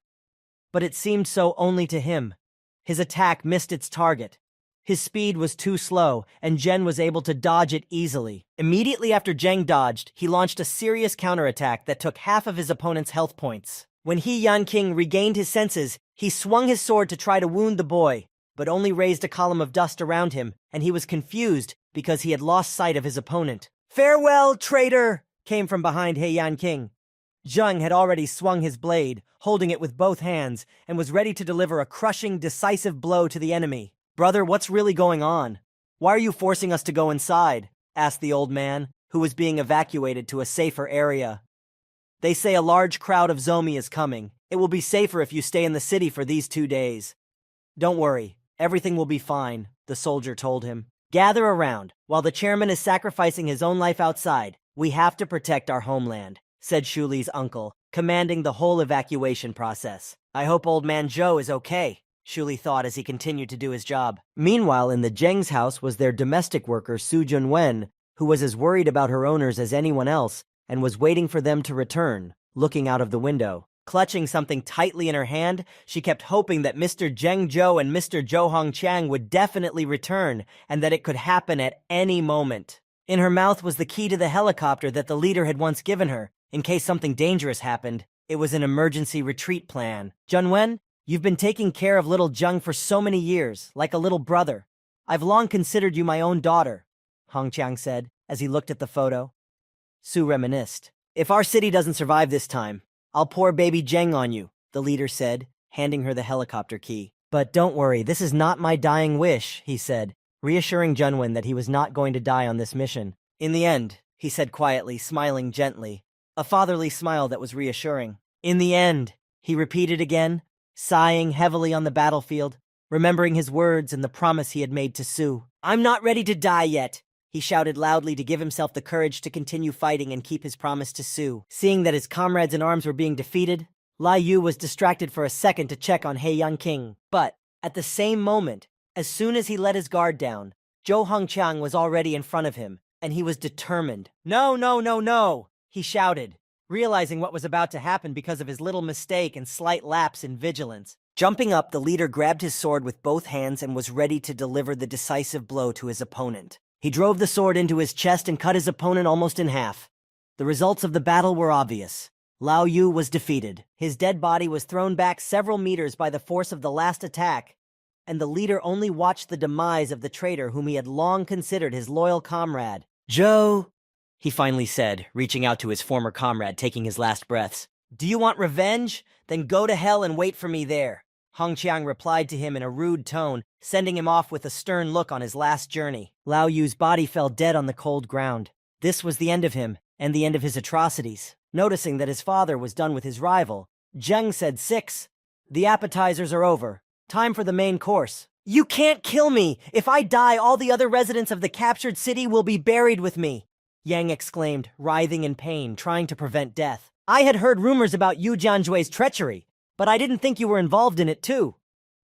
A: But it seemed so only to him. His attack missed its target. His speed was too slow, and Zhen was able to dodge it easily. Immediately after Zheng dodged, he launched a serious counterattack that took half of his opponent's health points. When He Yanqing regained his senses, he swung his sword to try to wound the boy, but only raised a column of dust around him, and he was confused because he had lost sight of his opponent. "Farewell, traitor!" came from behind He Yanqing. Zheng had already swung his blade, holding it with both hands, and was ready to deliver a crushing, decisive blow to the enemy. "Brother, what's really going on? Why are you forcing us to go inside?" asked the old man, who was being evacuated to a safer area. "They say a large crowd of Zomi is coming. It will be safer if you stay in the city for these 2 days. "Don't worry, everything will be fine," the soldier told him. "Gather around. While the chairman is sacrificing his own life outside, we have to protect our homeland," said Shuli's uncle, commanding the whole evacuation process. "I hope old man Zhou is okay," Shuli thought as he continued to do his job. Meanwhile, in the Zheng's house was their domestic worker Su Junwen, who was as worried about her owners as anyone else and was waiting for them to return, looking out of the window. Clutching something tightly in her hand, she kept hoping that Mr. Zheng Zhou and Mr. Zhou Hongqiang would definitely return and that it could happen at any moment. In her mouth was the key to the helicopter that the leader had once given her, in case something dangerous happened. It was an emergency retreat plan. "Junwen, you've been taking care of little Zheng for so many years, like a little brother. I've long considered you my own daughter," Hongqiang said, as he looked at the photo. Su reminisced. "If our city doesn't survive this time, I'll pour baby Zheng on you," the leader said, handing her the helicopter key. "But don't worry, this is not my dying wish," he said, reassuring Junwen that he was not going to die on this mission. "In the end," he said quietly, smiling gently, a fatherly smile that was reassuring. "In the end," he repeated again, sighing heavily on the battlefield, remembering his words and the promise he had made to Su. "I'm not ready to die yet," he shouted loudly to give himself the courage to continue fighting and keep his promise to Su. Seeing that his comrades in arms were being defeated, Lai Yu was distracted for a second to check on He Yanqing. But, at the same moment, as soon as he let his guard down, Zhou Hongqiang was already in front of him, and he was determined. "No, no, no, no!" he shouted, realizing what was about to happen because of his little mistake and slight lapse in vigilance. Jumping up, the leader grabbed his sword with both hands and was ready to deliver the decisive blow to his opponent. He drove the sword into his chest and cut his opponent almost in half. The results of the battle were obvious. Lao Yu was defeated. His dead body was thrown back several meters by the force of the last attack, and the leader only watched the demise of the traitor whom he had long considered his loyal comrade. "Zhou," he finally said, reaching out to his former comrade, taking his last breaths. "Do you want revenge? Then go to hell and wait for me there." Hongqiang replied to him in a rude tone, sending him off with a stern look on his last journey. Lao Yu's body fell dead on the cold ground. This was the end of him, and the end of his atrocities. Noticing that his father was done with his rival, Zheng said, "6. The appetizers are over. Time for the main course." "You can't kill me! If I die, all the other residents of the captured city will be buried with me," Yang exclaimed, writhing in pain, trying to prevent death. "I had heard rumors about Yu Jianjui's treachery, but I didn't think you were involved in it too,"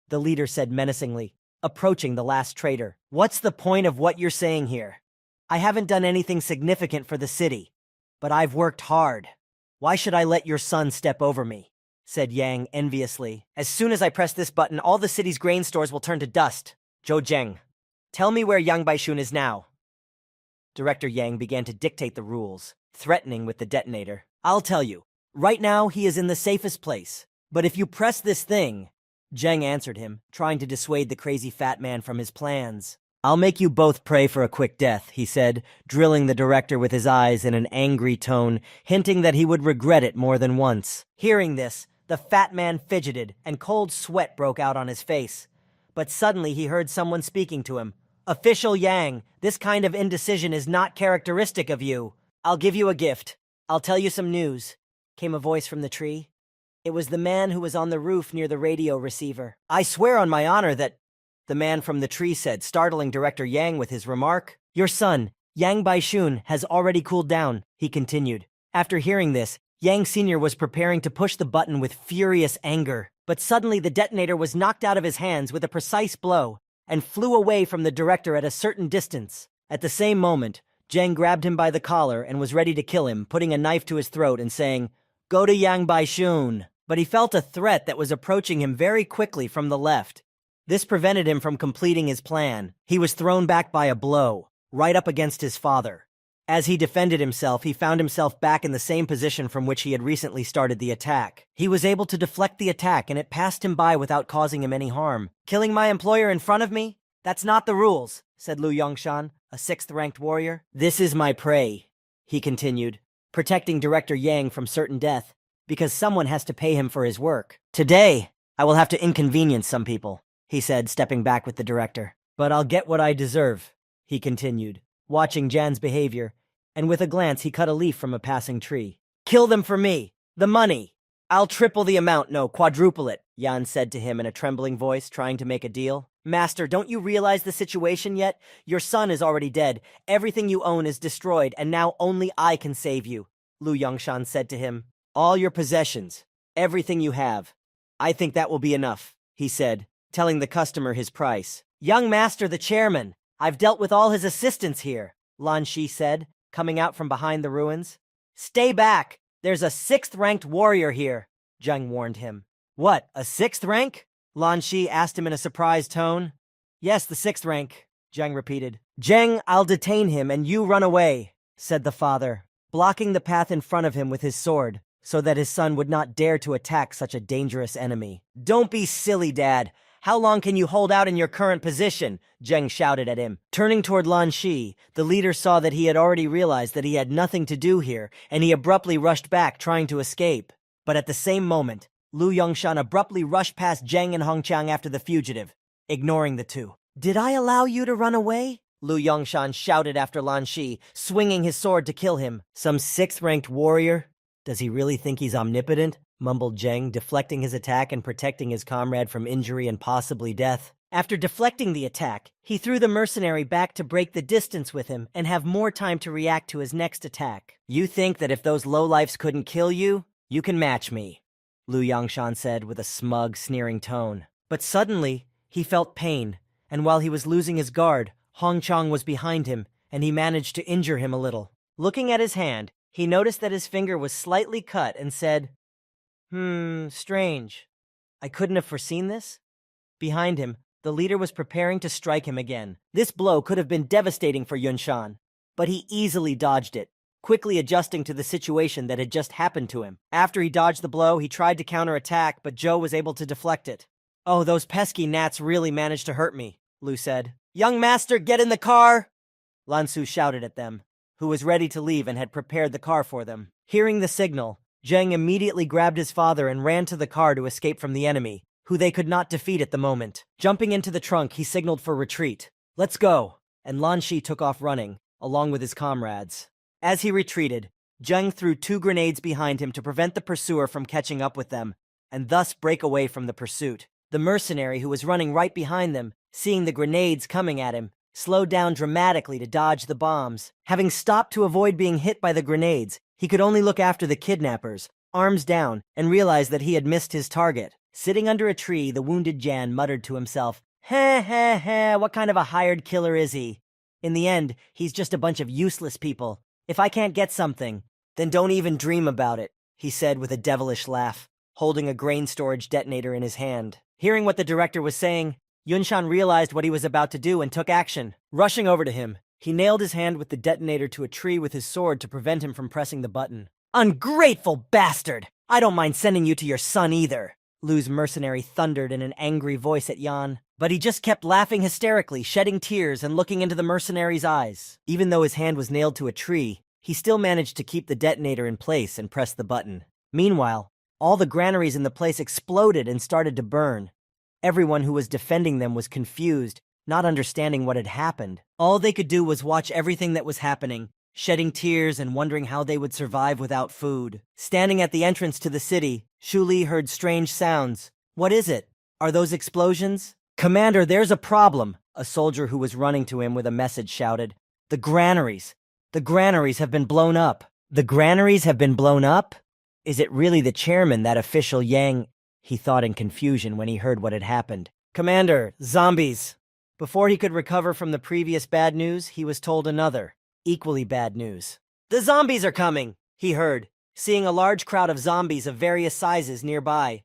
A: the leader said menacingly, approaching the last traitor. "What's the point of what you're saying here? I haven't done anything significant for the city, but I've worked hard. Why should I let your son step over me?" said Yang enviously. "As soon as I press this button, all the city's grain stores will turn to dust. Zhou Zheng, tell me where Yang Baishun is now." Director Yang began to dictate the rules, threatening with the detonator. "I'll tell you. Right now, he is in the safest place. But if you press this thing," Zheng answered him, trying to dissuade the crazy fat man from his plans. I'll make you both pray for a quick death, he said, drilling the director with his eyes in an angry tone, hinting that he would regret it more than once. Hearing this, the fat man fidgeted, and cold sweat broke out on his face. But suddenly he heard someone speaking to him. "Official Yang, this kind of indecision is not characteristic of you. I'll give you a gift. I'll tell you some news," came a voice from the tree. It was the man who was on the roof near the radio receiver. "I swear on my honor that," the man from the tree said, startling Director Yang with his remark. "Your son, Yang Baishun, has already cooled down," he continued. After hearing this, Yang Sr. was preparing to push the button with furious anger, but suddenly the detonator was knocked out of his hands with a precise blow and flew away from the director at a certain distance. At the same moment, Zheng grabbed him by the collar and was ready to kill him, putting a knife to his throat and saying, "Go to Yang Baishun." But he felt a threat that was approaching him very quickly from the left. This prevented him from completing his plan. He was thrown back by a blow, right up against his father. As he defended himself, he found himself back in the same position from which he had recently started the attack. He was able to deflect the attack, and it passed him by without causing him any harm. "Killing my employer in front of me? That's not the rules," said Lu Yongshan, a 6th-ranked warrior. "This is my prey," he continued, protecting Director Yang from certain death, because someone has to pay him for his work. "Today, I will have to inconvenience some people," he said, stepping back with the director. "But I'll get what I deserve," he continued, watching Jan's behavior, and with a glance he cut a leaf from a passing tree. "Kill them for me! The money! I'll triple the amount, no, quadruple it," Yan said to him in a trembling voice, trying to make a deal. "Master, don't you realize the situation yet? Your son is already dead, everything you own is destroyed, and now only I can save you," Lu Yongshan said to him. "All your possessions, everything you have. I think that will be enough," he said, telling the customer his price. "Young master, the chairman, I've dealt with all his assistants here," Lan Shi said, coming out from behind the ruins. "Stay back! There's a 6th-ranked warrior here," Zheng warned him. "What, a 6th rank?" Lan Shi asked him in a surprised tone. "Yes, the 6th rank," Zheng repeated. "Zheng, I'll detain him and you run away," said the father, blocking the path in front of him with his sword, so that his son would not dare to attack such a dangerous enemy. "Don't be silly, Dad. How long can you hold out in your current position?" Zheng shouted at him. Turning toward Lan Shi, the leader saw that he had already realized that he had nothing to do here, and he abruptly rushed back, trying to escape. But at the same moment, Lu Yongshan abruptly rushed past Zheng and Hongqiang after the fugitive, ignoring the two. "Did I allow you to run away?" Lu Yongshan shouted after Lan Shi, swinging his sword to kill him. "Some 6th-ranked warrior? Does he really think he's omnipotent?" mumbled Zheng, deflecting his attack and protecting his comrade from injury and possibly death. After deflecting the attack, he threw the mercenary back to break the distance with him and have more time to react to his next attack. "You think that if those lowlifes couldn't kill you, you can match me," Lu Yongshan said with a smug, sneering tone. But suddenly, he felt pain, and while he was losing his guard, Hong Chang was behind him, and he managed to injure him a little. Looking at his hand, he noticed that his finger was slightly cut and said, Strange. I couldn't have foreseen this?" Behind him, the leader was preparing to strike him again. This blow could have been devastating for Yunshan, but he easily dodged it, quickly adjusting to the situation that had just happened to him. After he dodged the blow, he tried to counterattack, but Zhou was able to deflect it. "Oh, those pesky gnats really managed to hurt me," Lu said. "Young master, get in the car!" Lan Su shouted at them, who was ready to leave and had prepared the car for them. Hearing the signal, Zheng immediately grabbed his father and ran to the car to escape from the enemy, who they could not defeat at the moment. Jumping into the trunk, he signaled for retreat. "Let's go!" And Lan Shi took off running, along with his comrades. As he retreated, Zheng threw 2 grenades behind him to prevent the pursuer from catching up with them, and thus break away from the pursuit. The mercenary, who was running right behind them, seeing the grenades coming at him, slowed down dramatically to dodge the bombs. Having stopped to avoid being hit by the grenades, he could only look after the kidnappers, arms down, and realized that he had missed his target. Sitting under a tree, the wounded Jan muttered to himself, "Heh heh heh, what kind of a hired killer is he? In the end, he's just a bunch of useless people. If I can't get something, then don't even dream about it," he said with a devilish laugh, holding a grain storage detonator in his hand. Hearing what the director was saying, Yunshan realized what he was about to do and took action. Rushing over to him, he nailed his hand with the detonator to a tree with his sword to prevent him from pressing the button. "Ungrateful bastard! I don't mind sending you to your son either," Lu's mercenary thundered in an angry voice at Yan. But he just kept laughing hysterically, shedding tears and looking into the mercenary's eyes. Even though his hand was nailed to a tree, he still managed to keep the detonator in place and press the button. Meanwhile, all the granaries in the place exploded and started to burn. Everyone who was defending them was confused, not understanding what had happened. All they could do was watch everything that was happening, shedding tears and wondering how they would survive without food. Standing at the entrance to the city, Shu Li heard strange sounds. What is it? Are those explosions? Commander, there's a problem, a soldier who was running to him with a message shouted. The granaries. The granaries have been blown up. The granaries have been blown up? Is it really the chairman, that official Yang? He thought in confusion when he heard what had happened. Commander, zombies. Before he could recover from the previous bad news, he was told another, equally bad news. The zombies are coming, he heard, seeing a large crowd of zombies of various sizes nearby.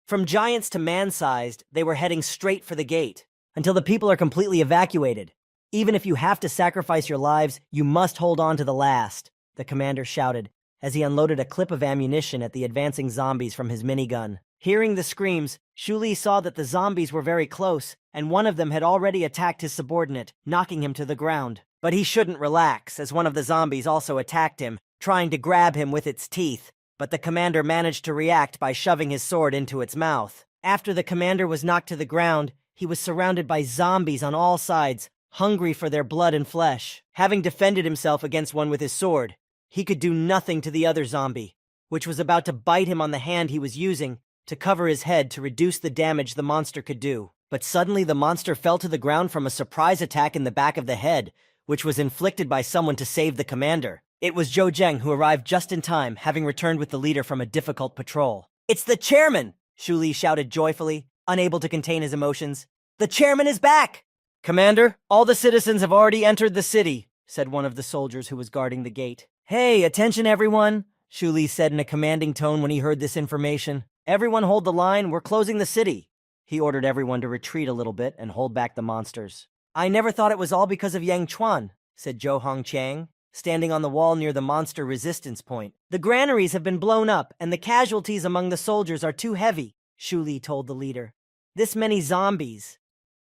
A: From giants to man-sized, they were heading straight for the gate, until the people are completely evacuated. Even if you have to sacrifice your lives, you must hold on to the last, the commander shouted, as he unloaded a clip of ammunition at the advancing zombies from his minigun. Hearing the screams, Shu Li saw that the zombies were very close, and one of them had already attacked his subordinate, knocking him to the ground. But he shouldn't relax, as one of the zombies also attacked him, trying to grab him with its teeth. But the commander managed to react by shoving his sword into its mouth. After the commander was knocked to the ground, he was surrounded by zombies on all sides, hungry for their blood and flesh. Having defended himself against one with his sword, he could do nothing to the other zombie, which was about to bite him on the hand he was using to cover his head to reduce the damage the monster could do. But suddenly the monster fell to the ground from a surprise attack in the back of the head, which was inflicted by someone to save the commander. It was Zhou Zheng, who arrived just in time, having returned with the leader from a difficult patrol. It's the chairman! Shu Li shouted joyfully, unable to contain his emotions. The chairman is back! Commander, all the citizens have already entered the city, said one of the soldiers who was guarding the gate. Hey, attention everyone, Shu Li said in a commanding tone when he heard this information. Everyone hold the line, we're closing the city. He ordered everyone to retreat a little bit and hold back the monsters. I never thought it was all because of Yang Chuan, said Zhou Hongqiang, standing on the wall near the monster resistance point. The granaries have been blown up, and the casualties among the soldiers are too heavy, Shu Li told the leader. This many zombies.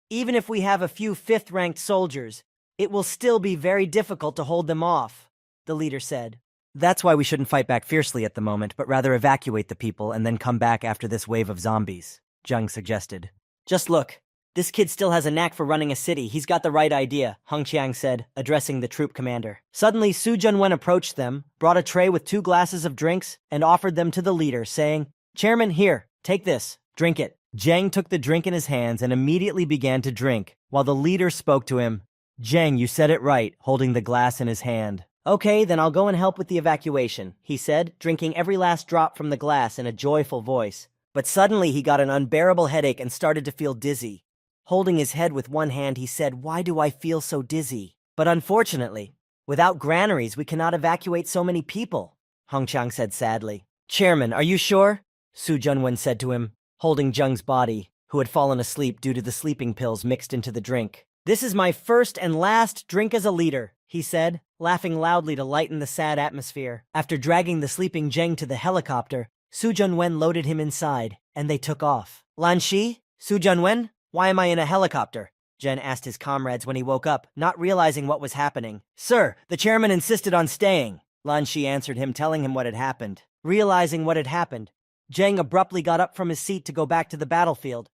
A: Even if we have a few fifth-ranked soldiers, it will still be very difficult to hold them off, the leader said. That's why we shouldn't fight back fiercely at the moment, but rather evacuate the people and then come back after this wave of zombies, Zheng suggested. Just look. This kid still has a knack for running a city. He's got the right idea, Hongqiang said, addressing the troop commander. Suddenly, Su Junwen approached them, brought a tray with 2 glasses of drinks, and offered them to the leader, saying, Chairman, here, take this, drink it. Zheng took the drink in his hands and immediately began to drink, while the leader spoke to him. Zheng, you said it right, holding the glass in his hand. Okay, then I'll go and help with the evacuation, he said, drinking every last drop from the glass in a joyful voice. But suddenly he got an unbearable headache and started to feel dizzy. Holding his head with one hand, he said, Why do I feel so dizzy? But unfortunately, without granaries, we cannot evacuate so many people, Hongqiang said sadly. Chairman, are you sure? Su Junwen said to him, holding Zheng's body, who had fallen asleep due to the sleeping pills mixed into the drink. This is my first and last drink as a leader, he said, laughing loudly to lighten the sad atmosphere. After dragging the sleeping Zheng to the helicopter, Su Junwen loaded him inside, and they took off. Lan Shi? Su Junwen? Why am I in a helicopter? Zhen asked his comrades when he woke up, not realizing what was happening. Sir, the chairman insisted on staying, Lan Shi answered him, telling him what had happened. Realizing what had happened, Zheng abruptly got up from his seat to go back to the battlefield.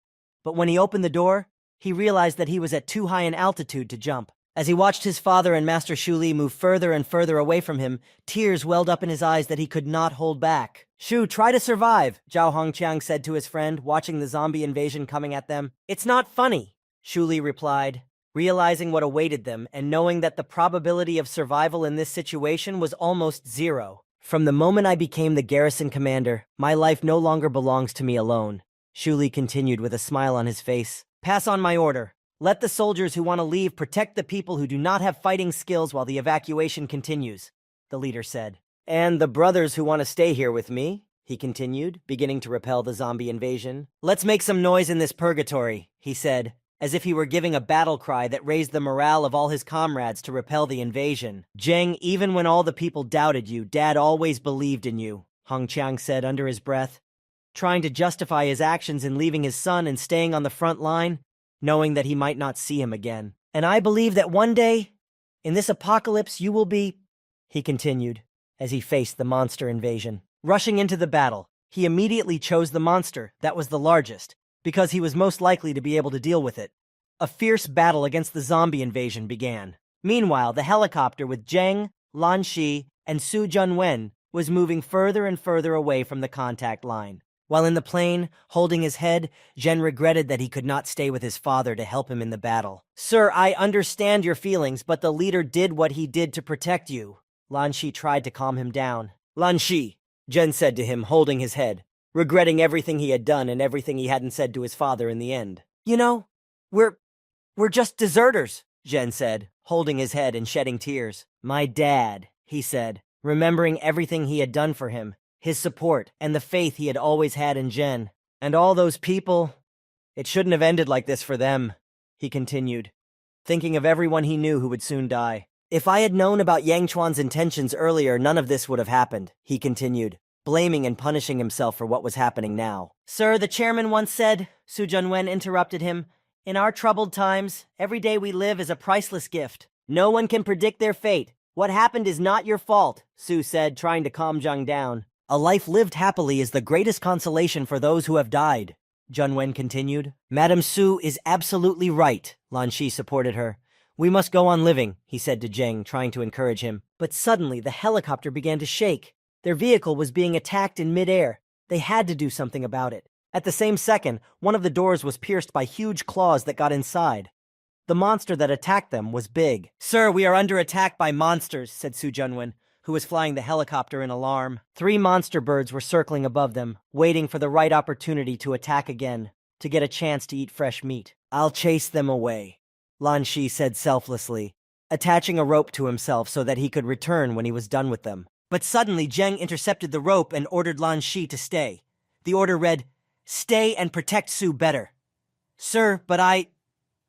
A: But when he opened the door, he realized that he was at too high an altitude to jump. As he watched his father and Master Shu Li move further and further away from him, tears welled up in his eyes that he could not hold back. Shu, try to survive, Zhao Hongqiang said to his friend, watching the zombie invasion coming at them. It's not funny, Shu Li replied, realizing what awaited them and knowing that the probability of survival in this situation was almost zero. From the moment I became the garrison commander, my life no longer belongs to me alone, Shu Li continued with a smile on his face. Pass on my order. Let the soldiers who want to leave protect the people who do not have fighting skills while the evacuation continues, the leader said. And the brothers who want to stay here with me, he continued, beginning to repel the zombie invasion. Let's make some noise in this purgatory, he said, as if he were giving a battle cry that raised the morale of all his comrades to repel the invasion. Zheng, even when all the people doubted you, Dad always believed in you, Hongqiang said under his breath. trying to justify his actions in leaving his son and staying on the front line, knowing that he might not see him again. "And I believe that one day, in this apocalypse, you will be," he continued, as he faced the monster invasion. Rushing into the battle, he immediately chose the monster that was the largest, because he was most likely to be able to deal with it. A fierce battle against the zombie invasion began. Meanwhile, the helicopter with Zheng, Lan Shi, and Su Junwen was moving further and further away from the contact line. While in the plane, holding his head, Zhen regretted that he could not stay with his father to help him in the battle. "Sir, I understand your feelings, but the leader did what he did to protect you." Lan Shi tried to calm him down. "Lan Shi," Zhen said to him, holding his head, regretting everything he had done and everything he hadn't said to his father in the end. "You know, we're just deserters," Zhen said, holding his head and shedding tears. "My dad," he said, remembering everything he had done for him, his support, and the faith he had always had in Zhen. "And all those people, it shouldn't have ended like this for them," he continued, thinking of everyone he knew who would soon die. "If I had known about Yang Chuan's intentions earlier, none of this would have happened," he continued, blaming and punishing himself for what was happening now. "Sir, the chairman once said," Su Junwen interrupted him, "in our troubled times, every day we live is a priceless gift. No one can predict their fate. What happened is not your fault," Su said, trying to calm Zhang down. "A life lived happily is the greatest consolation for those who have died," Junwen continued. "Madame Su is absolutely right," Lan Shi supported her. "We must go on living," he said to Zheng, trying to encourage him. But suddenly the helicopter began to shake. Their vehicle was being attacked in midair. They had to do something about it. At the same second, one of the doors was pierced by huge claws that got inside. The monster that attacked them was big. "Sir, we are under attack by monsters," said Su Junwen, who was flying the helicopter in alarm. 3 monster birds were circling above them, waiting for the right opportunity to attack again, to get a chance to eat fresh meat. "I'll chase them away," Lan Shi said selflessly, attaching a rope to himself so that he could return when he was done with them. But suddenly Zheng intercepted the rope and ordered Lan Shi to stay. The order read, "Stay and protect Su better." "Sir, but I—"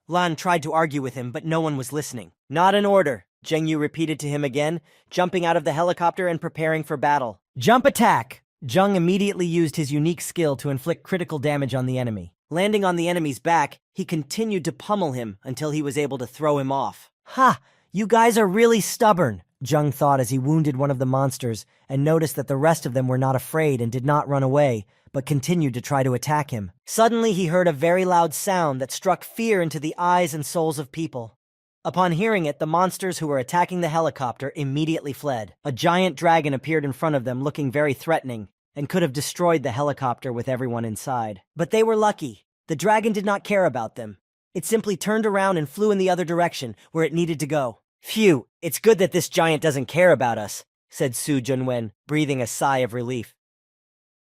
A: Lan tried to argue with him, but no one was listening. "Not an order," Zheng Yu repeated to him again, jumping out of the helicopter and preparing for battle. "Jump attack!" Zheng immediately used his unique skill to inflict critical damage on the enemy. Landing on the enemy's back, he continued to pummel him until he was able to throw him off. "Ha! You guys are really stubborn," Zheng thought as he wounded one of the monsters and noticed that the rest of them were not afraid and did not run away, but continued to try to attack him. Suddenly he heard a very loud sound that struck fear into the eyes and souls of people. Upon hearing it, the monsters who were attacking the helicopter immediately fled. A giant dragon appeared in front of them, looking very threatening, and could have destroyed the helicopter with everyone inside. But they were lucky. The dragon did not care about them. It simply turned around and flew in the other direction, where it needed to go. "Phew, it's good that this giant doesn't care about us," said Su Junwen, breathing a sigh of relief.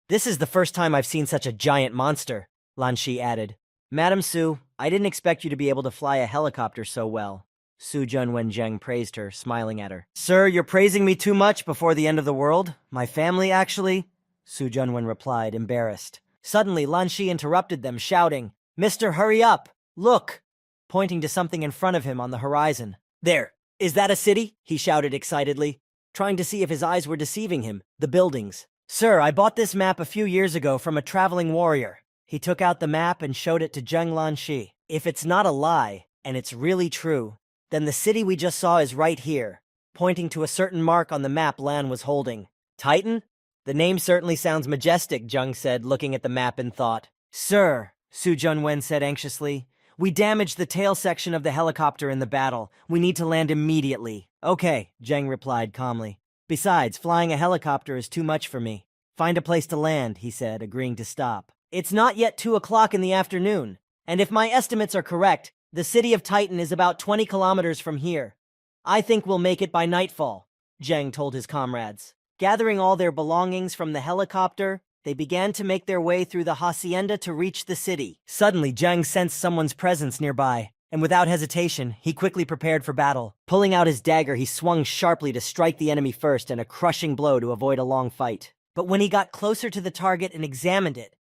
A: "This is the first time I've seen such a giant monster," Lan Shi added. "Madam Su, I didn't expect you to be able to fly a helicopter so well." Su Junwen Zheng praised her, smiling at her. "Sir, you're praising me too much before the end of the world. My family, actually," Su Junwen replied, embarrassed. Suddenly, Lan Shi interrupted them, shouting, "Mister, hurry up! Look!" pointing to something in front of him on the horizon. "There! Is that a city?" he shouted excitedly, trying to see if his eyes were deceiving him. "The buildings." "Sir, I bought this map a few years ago from a traveling warrior." He took out the map and showed it to Zheng Lan Shi. "If it's not a lie, and it's really true, then the city we just saw is right here," pointing to a certain mark on the map Lan was holding. "Titan? The name certainly sounds majestic," Zheng said, looking at the map in thought. "Sir," Su Junwen said anxiously, "we damaged the tail section of the helicopter in the battle. We need to land immediately." "Okay," Zheng replied calmly. "Besides, flying a helicopter is too much for me. Find a place to land," he said, agreeing to stop. "It's not yet 2 o'clock in the afternoon, and if my estimates are correct, the city of Titan is about 20 kilometers from here. I think we'll make it by nightfall," Zheng told his comrades. Gathering all their belongings from the helicopter, they began to make their way through the hacienda to reach the city. Suddenly, Zheng sensed someone's presence nearby, and without hesitation, he quickly prepared for battle. Pulling out his dagger, he swung sharply to strike the enemy first and a crushing blow to avoid a long fight. But when he got closer to the target and examined it,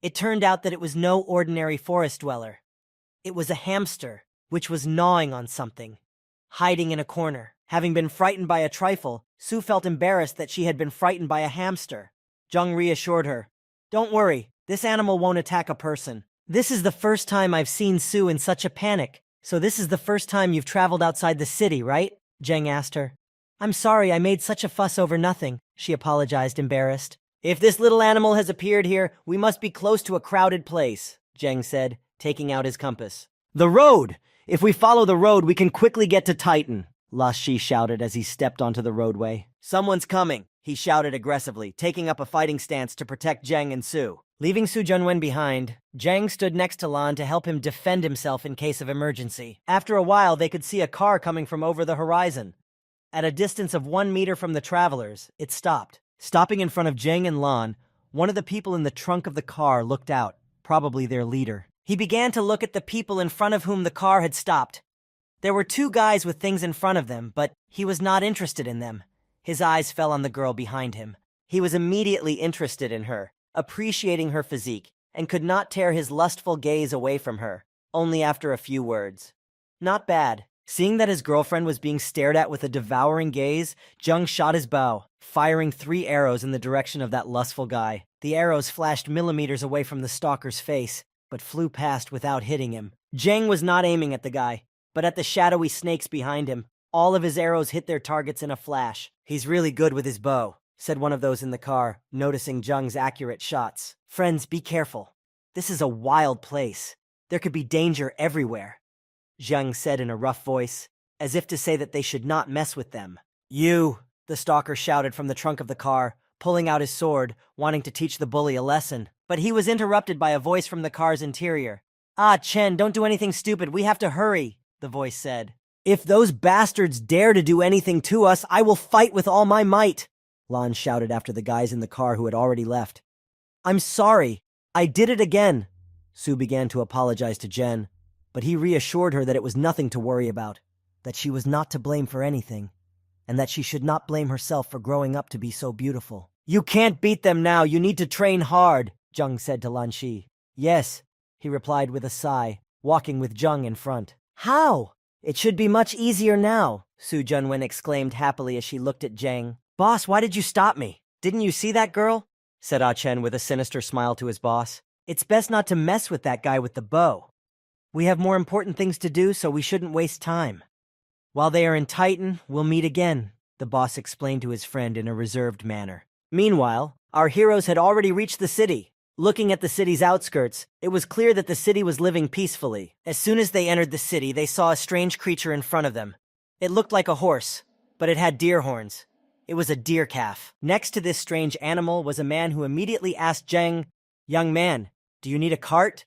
A: it turned out that it was no ordinary forest dweller. It was a hamster, which was gnawing on something, hiding in a corner. Having been frightened by a trifle, Su felt embarrassed that she had been frightened by a hamster. Zheng reassured her. Don't worry, this animal won't attack a person. This is the first time I've seen Sue in such a panic. So this is the first time you've traveled outside the city, right? Zheng asked her. I'm sorry I made such a fuss over nothing, she apologized, embarrassed. If this little animal has appeared here, we must be close to a crowded place, Zheng said, taking out his compass. The road! If we follow the road, we can quickly get to Titan, La Shi shouted as he stepped onto the roadway. Someone's coming, he shouted aggressively, taking up a fighting stance to protect Zheng and Su. Leaving Su Junwen behind, Zheng stood next to Lan to help him defend himself in case of emergency. After a while, they could see a car coming from over the horizon. At a distance of 1 meter from the travelers, it stopped. Stopping in front of Zheng and Lan, one of the people in the trunk of the car looked out, probably their leader. He began to look at the people in front of whom the car had stopped. There were 2 guys with things in front of them, but he was not interested in them. His eyes fell on the girl behind him. He was immediately interested in her, appreciating her physique, and could not tear his lustful gaze away from her, only after a few words. Not bad. Seeing that his girlfriend was being stared at with a devouring gaze, Zheng shot his bow, firing 3 arrows in the direction of that lustful guy. The arrows flashed millimeters away from the stalker's face, but flew past without hitting him. Zheng was not aiming at the guy, but at the shadowy snakes behind him. All of his arrows hit their targets in a flash. He's really good with his bow, said one of those in the car, noticing Zheng's accurate shots. Friends, be careful. This is a wild place. There could be danger everywhere, Zheng said in a rough voice, as if to say that they should not mess with them. You, the stalker shouted from the trunk of the car, pulling out his sword, wanting to teach the bully a lesson. But he was interrupted by a voice from the car's interior. Ah, Chen, don't do anything stupid. We have to hurry, the voice said. If those bastards dare to do anything to us, I will fight with all my might, Lan shouted after the guys in the car who had already left. I'm sorry. I did it again. Sue began to apologize to Jen, but he reassured her that it was nothing to worry about, that she was not to blame for anything, and that she should not blame herself for growing up to be so beautiful. You can't beat them now. You need to train hard, Zheng said to Lan Shi. Yes, he replied with a sigh, walking with Zheng in front. How? It should be much easier now, Su Junwen exclaimed happily as she looked at Zheng. Boss, why did you stop me? Didn't you see that girl? Said Ah Chen with a sinister smile to his boss. It's best not to mess with that guy with the bow. We have more important things to do, so we shouldn't waste time. While they are in Titan, we'll meet again, the boss explained to his friend in a reserved manner. Meanwhile, our heroes had already reached the city. Looking at the city's outskirts, it was clear that the city was living peacefully. As soon as they entered the city, they saw a strange creature in front of them. It looked like a horse, but it had deer horns. It was a deer calf. Next to this strange animal was a man who immediately asked Zheng, Young man, do you need a cart?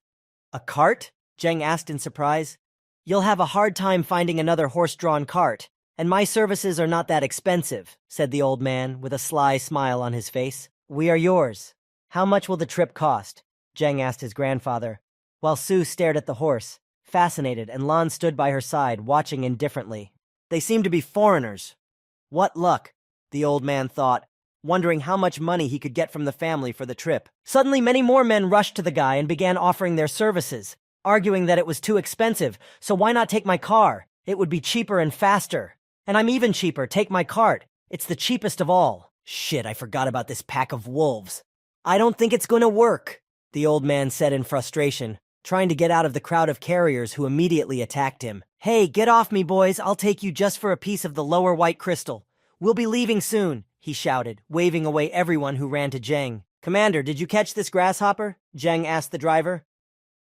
A: A cart? Zheng asked in surprise. You'll have a hard time finding another horse-drawn cart, and my services are not that expensive, said the old man with a sly smile on his face. We are yours. How much will the trip cost? Zheng asked his grandfather, while Su stared at the horse, fascinated, and Lan stood by her side, watching indifferently. They seemed to be foreigners. What luck, the old man thought, wondering how much money he could get from the family for the trip. Suddenly, many more men rushed to the guy and began offering their services, arguing that it was too expensive, so why not take my car? It would be cheaper and faster. And I'm even cheaper, take my cart. It's the cheapest of all. Shit, I forgot about this pack of wolves. I don't think it's gonna work, the old man said in frustration, trying to get out of the crowd of carriers who immediately attacked him. Hey, get off me, boys. I'll take you just for a piece of the lower white crystal. We'll be leaving soon, he shouted, waving away everyone who ran to Zheng. Commander, did you catch this grasshopper? Zheng asked the driver.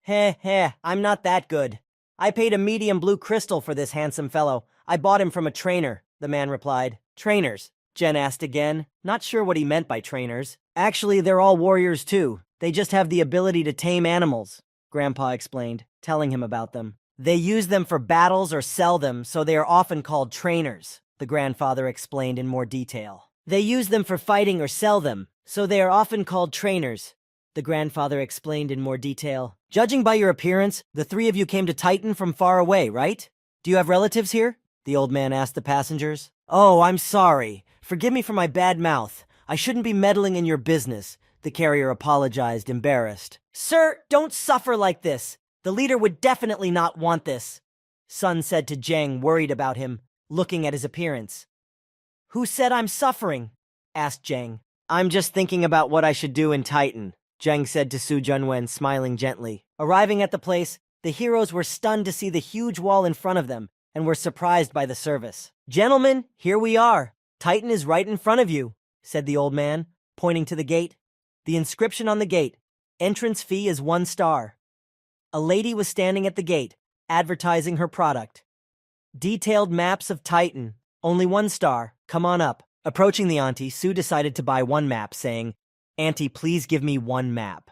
A: Heh, I'm not that good. I paid a medium blue crystal for this handsome fellow. I bought him from a trainer, the man replied. Trainers? Jen asked again, not sure what he meant by trainers. Actually, they're all warriors too. They just have the ability to tame animals, Grandpa explained, telling him about them. They use them for battles or sell them, so they are often called trainers, the grandfather explained in more detail. They use them for fighting or sell them, so they are often called trainers, the grandfather explained in more detail. Judging by your appearance, the 3 of you came to Titan from far away, right? Do you have relatives here? The old man asked the passengers. Oh, I'm sorry. Forgive me for my bad mouth. I shouldn't be meddling in your business, the carrier apologized, embarrassed. Sir, don't suffer like this. The leader would definitely not want this, Sun said to Zheng, worried about him, looking at his appearance. Who said I'm suffering? Asked Zheng. I'm just thinking about what I should do in Titan, Zheng said to Su Junwen, smiling gently. Arriving at the place, the heroes were stunned to see the huge wall in front of them and were surprised by the service. Gentlemen, here we are. Titan is right in front of you, said the old man, pointing to the gate. The inscription on the gate, entrance fee is 1 star. A lady was standing at the gate, advertising her product. Detailed maps of Titan, only 1 star, come on up. Approaching the auntie, Su decided to buy 1 map, saying, Auntie, please give me 1 map.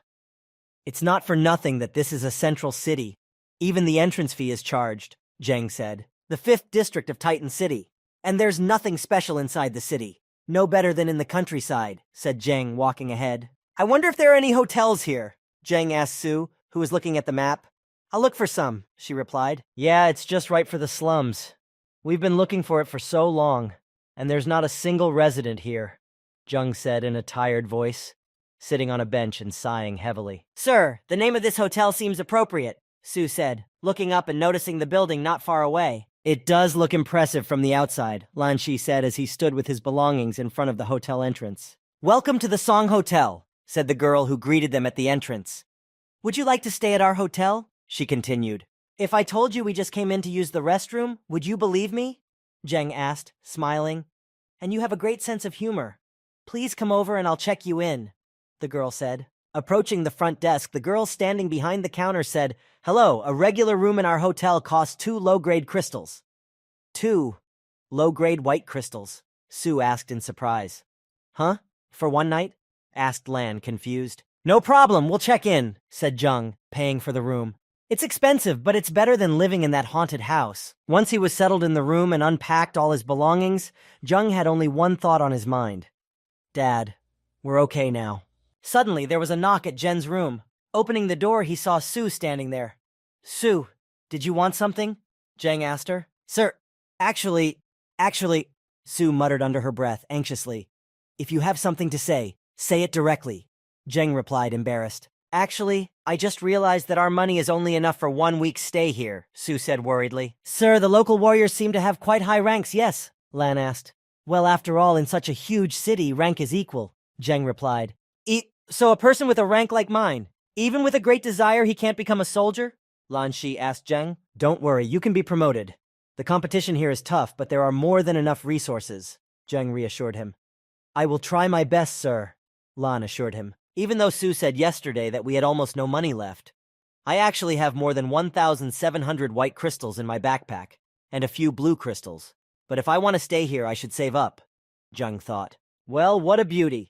A: It's not for nothing that this is a central city. Even the entrance fee is charged, Zheng said. The 5th district of Titan City. And there's nothing special inside the city. No better than in the countryside, said Zheng, walking ahead. I wonder if there are any hotels here, Zheng asked Su, who was looking at the map. I'll look for some, she replied. Yeah, it's just right for the slums. We've been looking for it for so long, and there's not a single resident here, Zheng said in a tired voice, sitting on a bench and sighing heavily. Sir, the name of this hotel seems appropriate, Su said, looking up and noticing the building not far away. It does look impressive from the outside, Lan Shi said as he stood with his belongings in front of the hotel entrance. Welcome to the Song Hotel, said the girl who greeted them at the entrance. Would you like to stay at our hotel? She continued. If I told you we just came in to use the restroom, would you believe me? Zheng asked, smiling. And you have a great sense of humor. Please come over and I'll check you in, the girl said. Approaching the front desk, the girl standing behind the counter said, Hello, a regular room in our hotel costs 2 low-grade crystals. 2 low-grade white crystals, Su asked in surprise. Huh? For 1 night? Asked Lan, confused. No problem, we'll check in, said Zheng, paying for the room. It's expensive, but it's better than living in that haunted house. Once he was settled in the room and unpacked all his belongings, Zheng had only one thought on his mind. Dad, we're okay now. Suddenly, there was a knock at Jen's room. Opening the door, he saw Su standing there. Su, did you want something? Zheng asked her. Sir, actually, Su muttered under her breath, anxiously. If you have something to say it directly, Zheng replied, embarrassed. Actually, I just realized that our money is only enough for 1 week's stay here, Su said worriedly. Sir, the local warriors seem to have quite high ranks, yes? Lan asked. Well, after all, in such a huge city, rank is equal, Zheng replied. So a person with a rank like mine, even with a great desire, he can't become a soldier? Lan Shi asked Zheng. Don't worry, you can be promoted. The competition here is tough, but there are more than enough resources, Zheng reassured him. I will try my best, sir, Lan assured him. Even though Su said yesterday that we had almost no money left, I actually have more than 1,700 white crystals in my backpack, and a few blue crystals. But if I want to stay here, I should save up, Zheng thought. Well, what a beauty.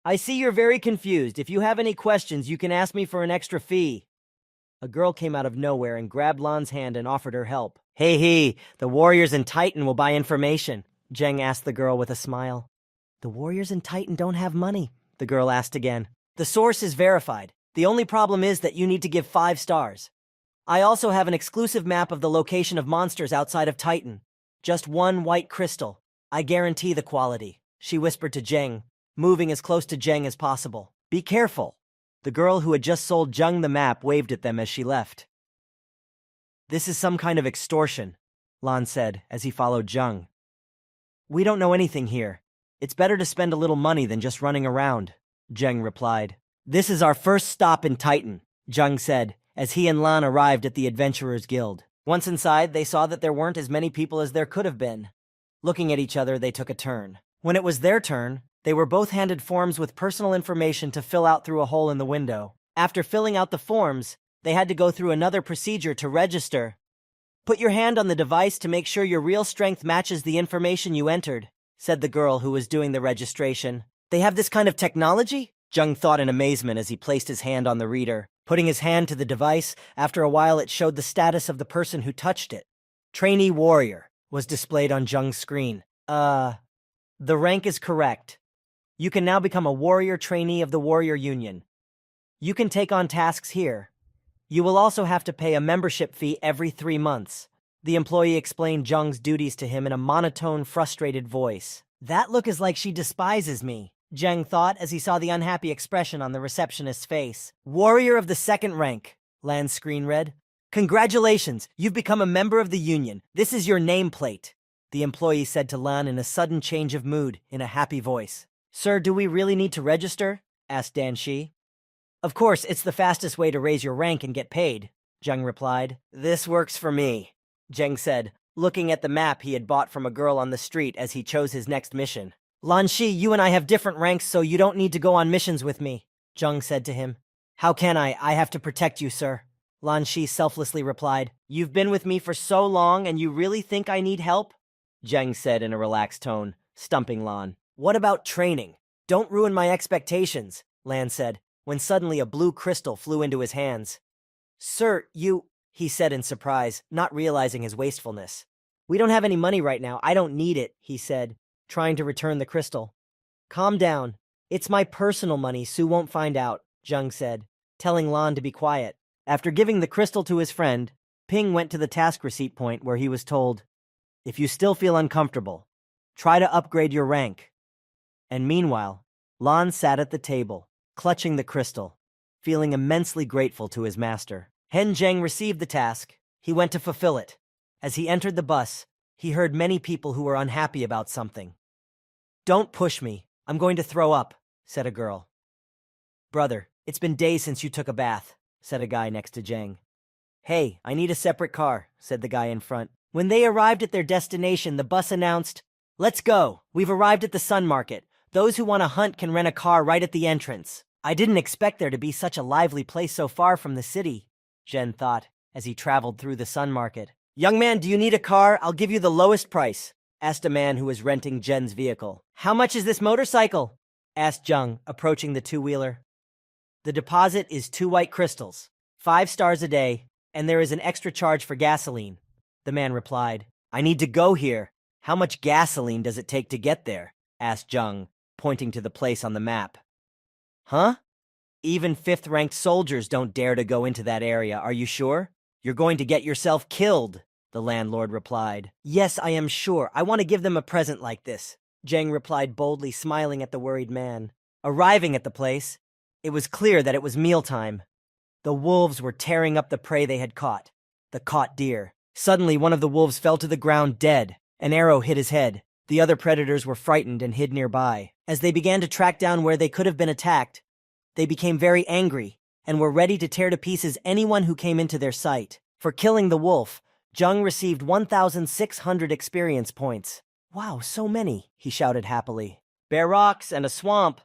A: I see you're very confused. If you have any questions, you can ask me for an extra fee. A girl came out of nowhere and grabbed Lan's hand and offered her help. Hey, the warriors in Titan will buy information, Zheng asked the girl with a smile. The warriors in Titan don't have money, the girl asked again. The source is verified. The only problem is that you need to give 5 stars. I also have an exclusive map of the location of monsters outside of Titan. Just 1 white crystal. I guarantee the quality, she whispered to Zheng, moving as close to Zheng as possible. Be careful. The girl who had just sold Zheng the map waved at them as she left. This is some kind of extortion, Lan said as he followed Zheng. We don't know anything here. It's better to spend a little money than just running around, Zheng replied. This is our first stop in Titan, Zheng said, as he and Lan arrived at the Adventurers Guild. Once inside, they saw that there weren't as many people as there could have been. Looking at each other, they took a turn. When it was their turn, they were both handed forms with personal information to fill out through a hole in the window. After filling out the forms, they had to go through another procedure to register. Put your hand on the device to make sure your real strength matches the information you entered, said the girl who was doing the registration. They have this kind of technology? Zheng thought in amazement as he placed his hand on the reader. Putting his hand to the device, after a while it showed the status of the person who touched it. Trainee Warrior was displayed on Zheng's screen. The rank is correct. You can now become a warrior trainee of the Warrior Union. You can take on tasks here. You will also have to pay a membership fee every 3 months. The employee explained Zheng's duties to him in a monotone, frustrated voice. That look is like she despises me, Zheng thought as he saw the unhappy expression on the receptionist's face. Warrior of the 2nd rank, Lan's screen read. Congratulations, you've become a member of the Union. This is your nameplate, the employee said to Lan in a sudden change of mood, in a happy voice. Sir, do we really need to register? Asked Dan Shi. Of course, it's the fastest way to raise your rank and get paid, Zheng replied. This works for me, Zheng said, looking at the map he had bought from a girl on the street as he chose his next mission. Lan Shi, you and I have different ranks, so you don't need to go on missions with me, Zheng said to him. How can I? I have to protect you, sir. Lan Shi selflessly replied. You've been with me for so long, and you really think I need help? Zheng said in a relaxed tone, stumping Lan. What about training? Don't ruin my expectations, Lan said, when suddenly a blue crystal flew into his hands. Sir, he said in surprise, not realizing his wastefulness. We don't have any money right now. I don't need it, he said, trying to return the crystal. Calm down. It's my personal money, Sue won't find out, Zheng said, telling Lan to be quiet. After giving the crystal to his friend, Ping went to the task receipt point where he was told, if you still feel uncomfortable, try to upgrade your rank. And meanwhile, Lan sat at the table, clutching the crystal, feeling immensely grateful to his master. Hen Zheng received the task. He went to fulfill it. As he entered the bus, he heard many people who were unhappy about something. Don't push me. I'm going to throw up, said a girl. Brother, it's been days since you took a bath, said a guy next to Zheng. Hey, I need a separate car, said the guy in front. When they arrived at their destination, the bus announced, Let's go. We've arrived at the Sun Market. Those who want to hunt can rent a car right at the entrance. I didn't expect there to be such a lively place so far from the city, Zhen thought, as he traveled through the Sun Market. Young man, do you need a car? I'll give you the lowest price, asked a man who was renting Zhen's vehicle. How much is this motorcycle? Asked Zheng, approaching the two-wheeler. The deposit is 2 white crystals, 5 stars a day, and there is an extra charge for gasoline, the man replied. I need to go here. How much gasoline does it take to get there? Asked Zheng, pointing to the place on the map. Huh? Even 5th-ranked soldiers don't dare to go into that area, are you sure? You're going to get yourself killed, the landlord replied. Yes, I am sure. I want to give them a present like this, Zheng replied boldly, smiling at the worried man. Arriving at the place, it was clear that it was mealtime. The wolves were tearing up the prey they had caught, the caught deer. Suddenly, one of the wolves fell to the ground dead. An arrow hit his head. The other predators were frightened and hid nearby. As they began to track down where they could have been attacked, they became very angry and were ready to tear to pieces anyone who came into their sight. For killing the wolf, Zheng received 1,600 experience points. Wow, so many, he shouted happily. Bare rocks and a swamp.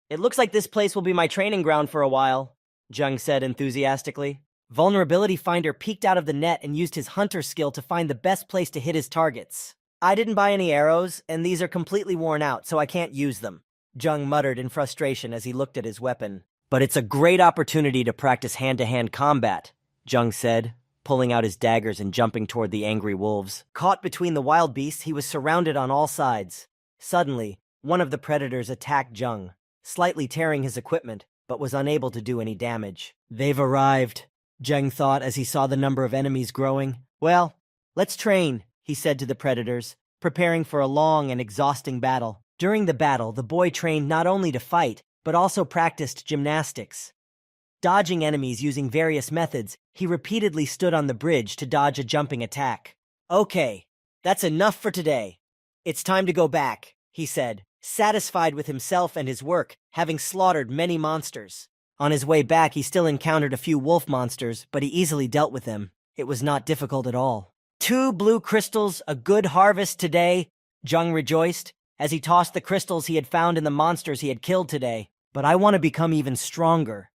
A: It looks like this place will be my training ground for a while, Zheng said enthusiastically. Vulnerability Finder peeked out of the net and used his hunter skill to find the best place to hit his targets. I didn't buy any arrows, and these are completely worn out, so I can't use them, Zheng muttered in frustration as he looked at his weapon. But it's a great opportunity to practice hand-to-hand combat, Zheng said, pulling out his daggers and jumping toward the angry wolves. Caught between the wild beasts, he was surrounded on all sides. Suddenly, one of the predators attacked Zheng, slightly tearing his equipment, but was unable to do any damage. They've arrived, Zheng thought as he saw the number of enemies growing. Well, let's train, he said to the predators, preparing for a long and exhausting battle. During the battle, the boy trained not only to fight, but also practiced gymnastics. Dodging enemies using various methods, he repeatedly stood on the bridge to dodge a jumping attack. Okay, that's enough for today. It's time to go back, he said, satisfied with himself and his work, having slaughtered many monsters. On his way back, he still encountered a few wolf monsters, but he easily dealt with them. It was not difficult at all. 2 blue crystals, a good harvest today, Zheng rejoiced, as he tossed the crystals he had found in the monsters he had killed today. But I want to become even stronger.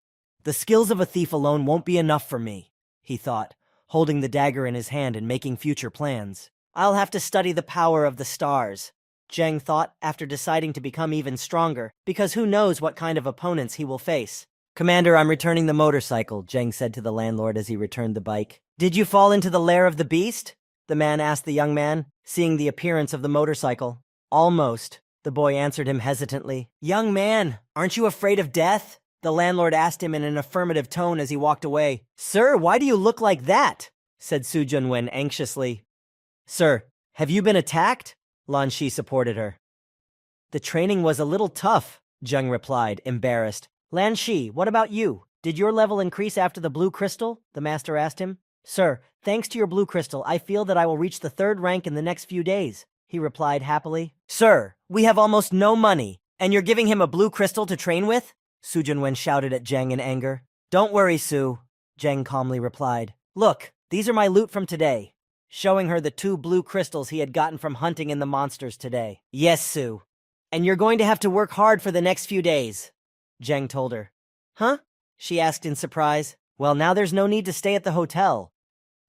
A: The skills of a thief alone won't be enough for me, he thought, holding the dagger in his hand and making future plans. I'll have to study the power of the stars, Zheng thought after deciding to become even stronger, because who knows what kind of opponents he will face. Commander, I'm returning the motorcycle, Zheng said to the landlord as he returned the bike. Did you fall into the lair of the beast? The man asked the young man, seeing the appearance of the motorcycle. Almost, the boy answered him hesitantly. Young man, aren't you afraid of death? The landlord asked him in an affirmative tone as he walked away. Sir, why do you look like that? Said Su Junwen anxiously. Sir, have you been attacked? Lan Shi supported her. The training was a little tough, Zheng replied, embarrassed. Lan Shi, what about you? Did your level increase after the blue crystal? The master asked him. Sir, thanks to your blue crystal, I feel that I will reach the 3rd rank in the next few days, he replied happily. Sir, we have almost no money, and you're giving him a blue crystal to train with? Su Junwen shouted at Zheng in anger. Don't worry, Su, Zheng calmly replied. Look, these are my loot from today. Showing her the 2 blue crystals he had gotten from hunting in the monsters today. Yes, Su. And you're going to have to work hard for the next few days, Zheng told her. Huh? She asked in surprise. Well, now there's no need to stay at the hotel.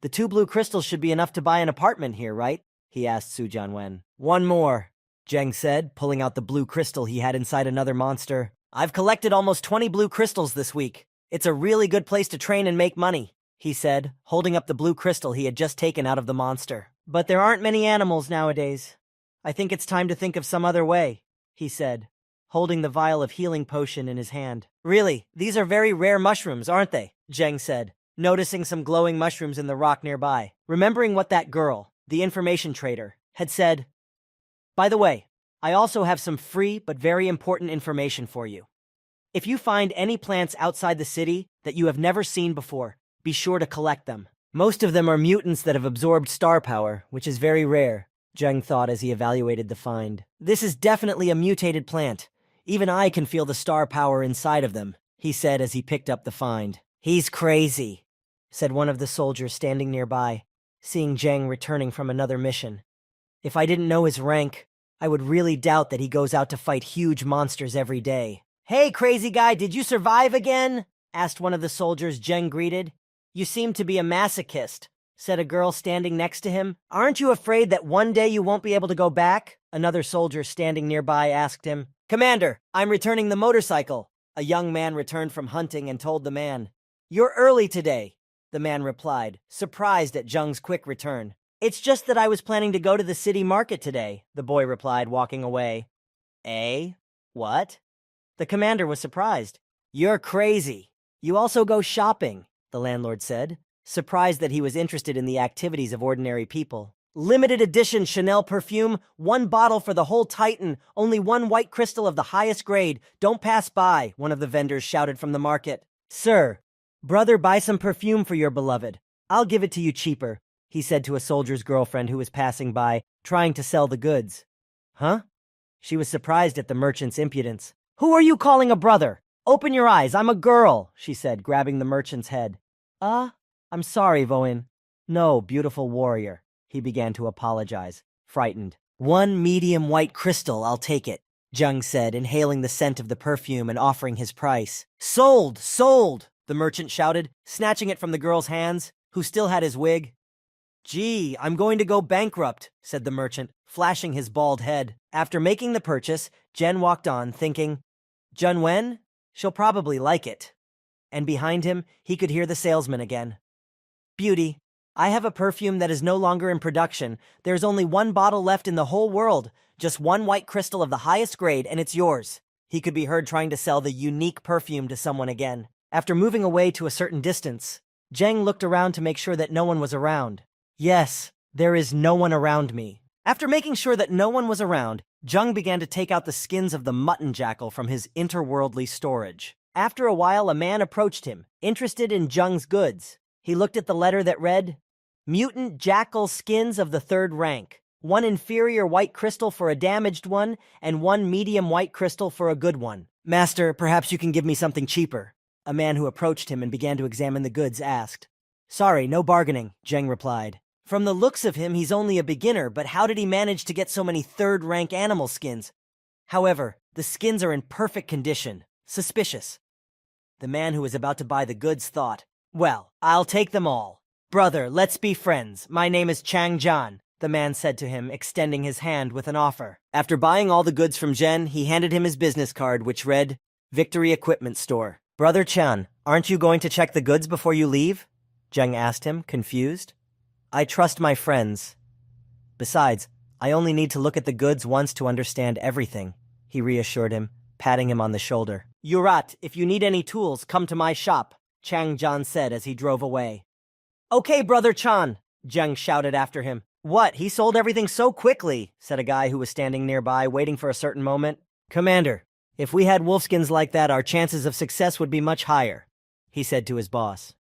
A: The 2 blue crystals should be enough to buy an apartment here, right? He asked Su Junwen. One more, Zheng said, pulling out the blue crystal he had inside another monster. I've collected almost 20 blue crystals this week. It's a really good place to train and make money, he said, holding up the blue crystal he had just taken out of the monster. But there aren't many animals nowadays. I think it's time to think of some other way, he said, holding the vial of healing potion in his hand. Really, these are very rare mushrooms, aren't they? Zheng said, noticing some glowing mushrooms in the rock nearby, remembering what that girl, the information trader, had said. By the way, I also have some free but very important information for you. If you find any plants outside the city that you have never seen before, be sure to collect them. Most of them are mutants that have absorbed star power, which is very rare, Zheng thought as he evaluated the find. This is definitely a mutated plant. Even I can feel the star power inside of them, he said as he picked up the find. He's crazy, said one of the soldiers standing nearby, seeing Zheng returning from another mission. If I didn't know his rank, I would really doubt that he goes out to fight huge monsters every day. Hey, crazy guy, did you survive again? Asked one of the soldiers Zheng greeted. You seem to be a masochist, said a girl standing next to him. Aren't you afraid that one day you won't be able to go back? Another soldier standing nearby asked him. Commander, I'm returning the motorcycle. A young man returned from hunting and told the man. You're early today, the man replied, surprised at Zheng's quick return. It's just that I was planning to go to the city market today, the boy replied, walking away. Eh? What? The commander was surprised. You're crazy. You also go shopping, the landlord said, surprised that he was interested in the activities of ordinary people. Limited edition Chanel perfume, 1 bottle for the whole Titan, only 1 white crystal of the highest grade. Don't pass by, one of the vendors shouted from the market. Sir, brother, buy some perfume for your beloved. I'll give it to you cheaper, he said to a soldier's girlfriend who was passing by, trying to sell the goods. Huh? She was surprised at the merchant's impudence. Who are you calling a brother? Open your eyes, I'm a girl, she said, grabbing the merchant's head. I'm sorry, Voin. No, beautiful warrior. He began to apologize, frightened. 1 medium white crystal, I'll take it, Zheng said, inhaling the scent of the perfume and offering his price. Sold! Sold! The merchant shouted, snatching it from the girl's hands, who still had his wig. Gee, I'm going to go bankrupt, said the merchant, flashing his bald head. After making the purchase, Jen walked on, thinking, Junwen? She'll probably like it. And behind him, he could hear the salesman again. Beauty, I have a perfume that is no longer in production. There's only 1 bottle left in the whole world, just 1 white crystal of the highest grade, and it's yours. He could be heard trying to sell the unique perfume to someone again. After moving away to a certain distance, Zheng looked around to make sure that no one was around. Yes, there is no one around me. After making sure that no one was around, Zheng began to take out the skins of the mutton jackal from his interworldly storage. After a while, a man approached him, interested in Zheng's goods. He looked at the letter that read, Mutant Jackal Skins of the 3rd rank. 1 inferior white crystal for a damaged one, and 1 medium white crystal for a good one. Master, perhaps you can give me something cheaper. A man who approached him and began to examine the goods asked. Sorry, no bargaining, Zheng replied. From the looks of him, he's only a beginner, but how did he manage to get so many 3rd rank animal skins? However, the skins are in perfect condition. Suspicious. The man who was about to buy the goods thought, well, I'll take them all. Brother, let's be friends. My name is Chang Jan, the man said to him, extending his hand with an offer. After buying all the goods from Jen, he handed him his business card, which read, Victory Equipment Store. Brother Chan, aren't you going to check the goods before you leave? Zheng asked him, confused. I trust my friends. Besides, I only need to look at the goods once to understand everything, he reassured him, patting him on the shoulder. Yurat, if you need any tools, come to my shop, Chang Jan said as he drove away. Okay, Brother Chan, Zheng shouted after him. What, he sold everything so quickly, said a guy who was standing nearby, waiting for a certain moment. Commander, if we had wolfskins like that, our chances of success would be much higher, he said to his boss.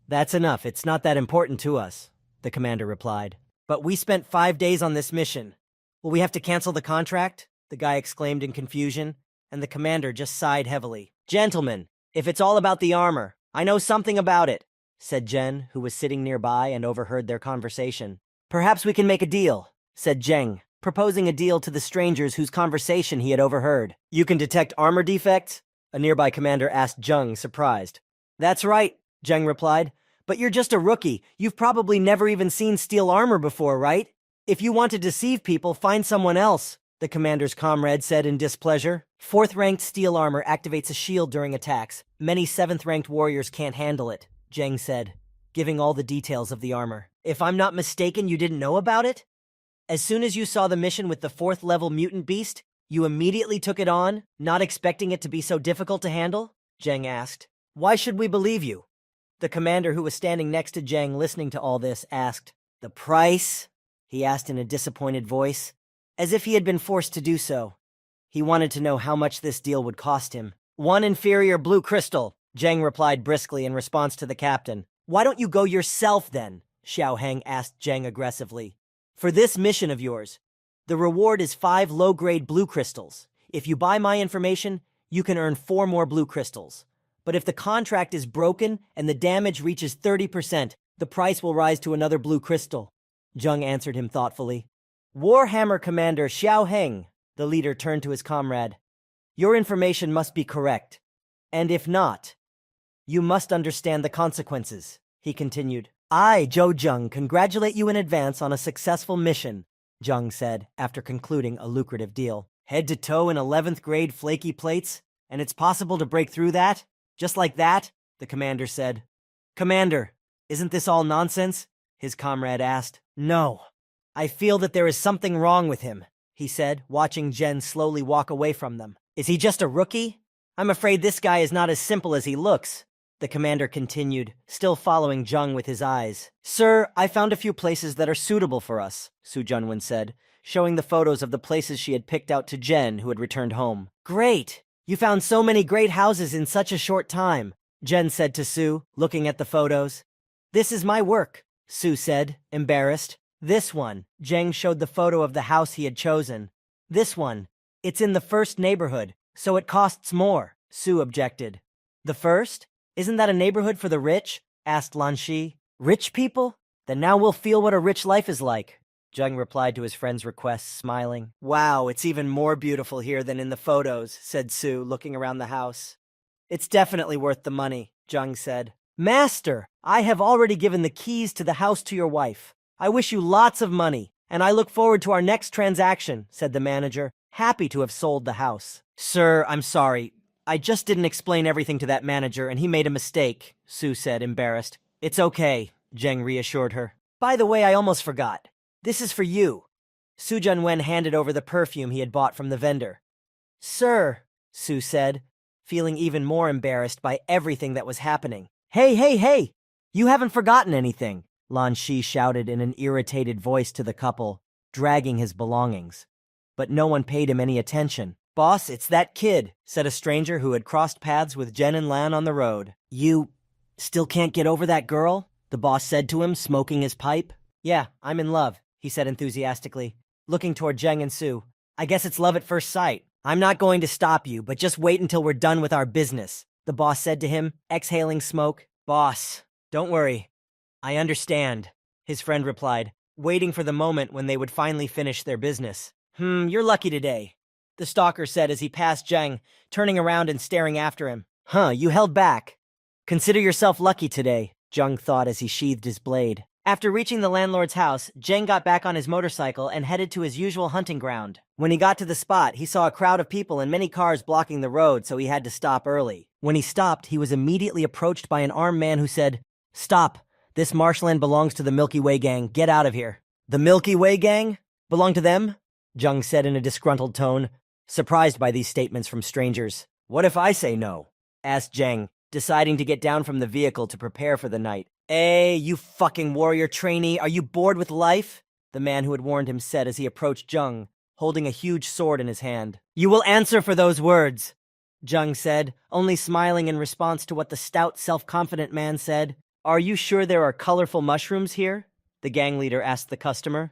A: That's enough, it's not that important to us, the commander replied. But we spent 5 days on this mission. Will we have to cancel the contract? The guy exclaimed in confusion, and the commander just sighed heavily. Gentlemen, if it's all about the armor, I know something about it, said Jen, who was sitting nearby and overheard their conversation. Perhaps we can make a deal, said Zheng, proposing a deal to the strangers whose conversation he had overheard. You can detect armor defects? A nearby commander asked Zheng, surprised. That's right, Zheng replied. But you're just a rookie. You've probably never even seen steel armor before, right? If you want to deceive people, find someone else, the commander's comrade said in displeasure. 4th-ranked steel armor activates a shield during attacks. Many 7th-ranked warriors can't handle it, Zheng said, giving all the details of the armor. If I'm not mistaken, you didn't know about it? As soon as you saw the mission with the 4th-level mutant beast, you immediately took it on, not expecting it to be so difficult to handle? Zheng asked. Why should we believe you? The commander, who was standing next to Zheng listening to all this, asked. The price? He asked in a disappointed voice, as if he had been forced to do so. He wanted to know how much this deal would cost him. 1 inferior blue crystal, Zheng replied briskly in response to the captain. Why don't you go yourself then? Xiao Heng asked Zheng aggressively. For this mission of yours, the reward is 5 low-grade blue crystals. If you buy my information, you can earn 4 more blue crystals. But if the contract is broken and the damage reaches 30%, the price will rise to another blue crystal. Zheng answered him thoughtfully. Warhammer Commander Xiao Heng, the leader turned to his comrade. Your information must be correct. And if not, you must understand the consequences, he continued. I, Zhou Zheng, congratulate you in advance on a successful mission, Zheng said, after concluding a lucrative deal. Head to toe in 11th grade flaky plates, and it's possible to break through that? Just like that? The commander said. Commander, isn't this all nonsense? His comrade asked. No. I feel that there is something wrong with him, he said, watching Jen slowly walk away from them. Is he just a rookie? I'm afraid this guy is not as simple as he looks. The commander continued, still following Zheng with his eyes. Sir, I found a few places that are suitable for us, Su Junwen said, showing the photos of the places she had picked out to Jen, who had returned home. Great! You found so many great houses in such a short time, Jen said to Su, looking at the photos. This is my work, Su said, embarrassed. This one, Zheng showed the photo of the house he had chosen. This one, it's in the first neighborhood, so it costs more, Su objected. The first? Isn't that a neighborhood for the rich? Asked Lan Shi. Rich people? Then now we'll feel what a rich life is like. Zheng replied to his friend's request, smiling. Wow, it's even more beautiful here than in the photos, said Su, looking around the house. It's definitely worth the money, Zheng said. Master, I have already given the keys to the house to your wife. I wish you lots of money, and I look forward to our next transaction, said the manager, happy to have sold the house. Sir, I'm sorry. I just didn't explain everything to that manager, and he made a mistake, Su said, embarrassed. It's okay, Zheng reassured her. By the way, I almost forgot. This is for you. Su Junwen handed over the perfume he had bought from the vendor. Sir, Su said, feeling even more embarrassed by everything that was happening. Hey! You haven't forgotten anything, Lan Shi shouted in an irritated voice to the couple, dragging his belongings. But no one paid him any attention. Boss, it's that kid, said a stranger who had crossed paths with Jen and Lan on the road. You still can't get over that girl? The boss said to him, smoking his pipe. Yeah, I'm in love, he said enthusiastically, looking toward Zheng and Su. I guess it's love at first sight. I'm not going to stop you, but just wait until we're done with our business, the boss said to him, exhaling smoke. Boss, don't worry. I understand, his friend replied, waiting for the moment when they would finally finish their business. You're lucky today, the stalker said as he passed Zheng, turning around and staring after him. You held back. Consider yourself lucky today, Zheng thought as he sheathed his blade. After reaching the landlord's house, Zheng got back on his motorcycle and headed to his usual hunting ground. When he got to the spot, he saw a crowd of people and many cars blocking the road, so he had to stop early. When he stopped, he was immediately approached by an armed man who said, Stop! This marshland belongs to the Milky Way gang. Get out of here. The Milky Way gang? Belong to them? Zheng said in a disgruntled tone, surprised by these statements from strangers. What if I say no? Asked Zheng, deciding to get down from the vehicle to prepare for the night. Hey, you fucking warrior trainee, are you bored with life? The man who had warned him said as he approached Zheng, holding a huge sword in his hand. You will answer for those words, Zheng said, only smiling in response to what the stout, self-confident man said. Are you sure there are colorful mushrooms here? The gang leader asked the customer.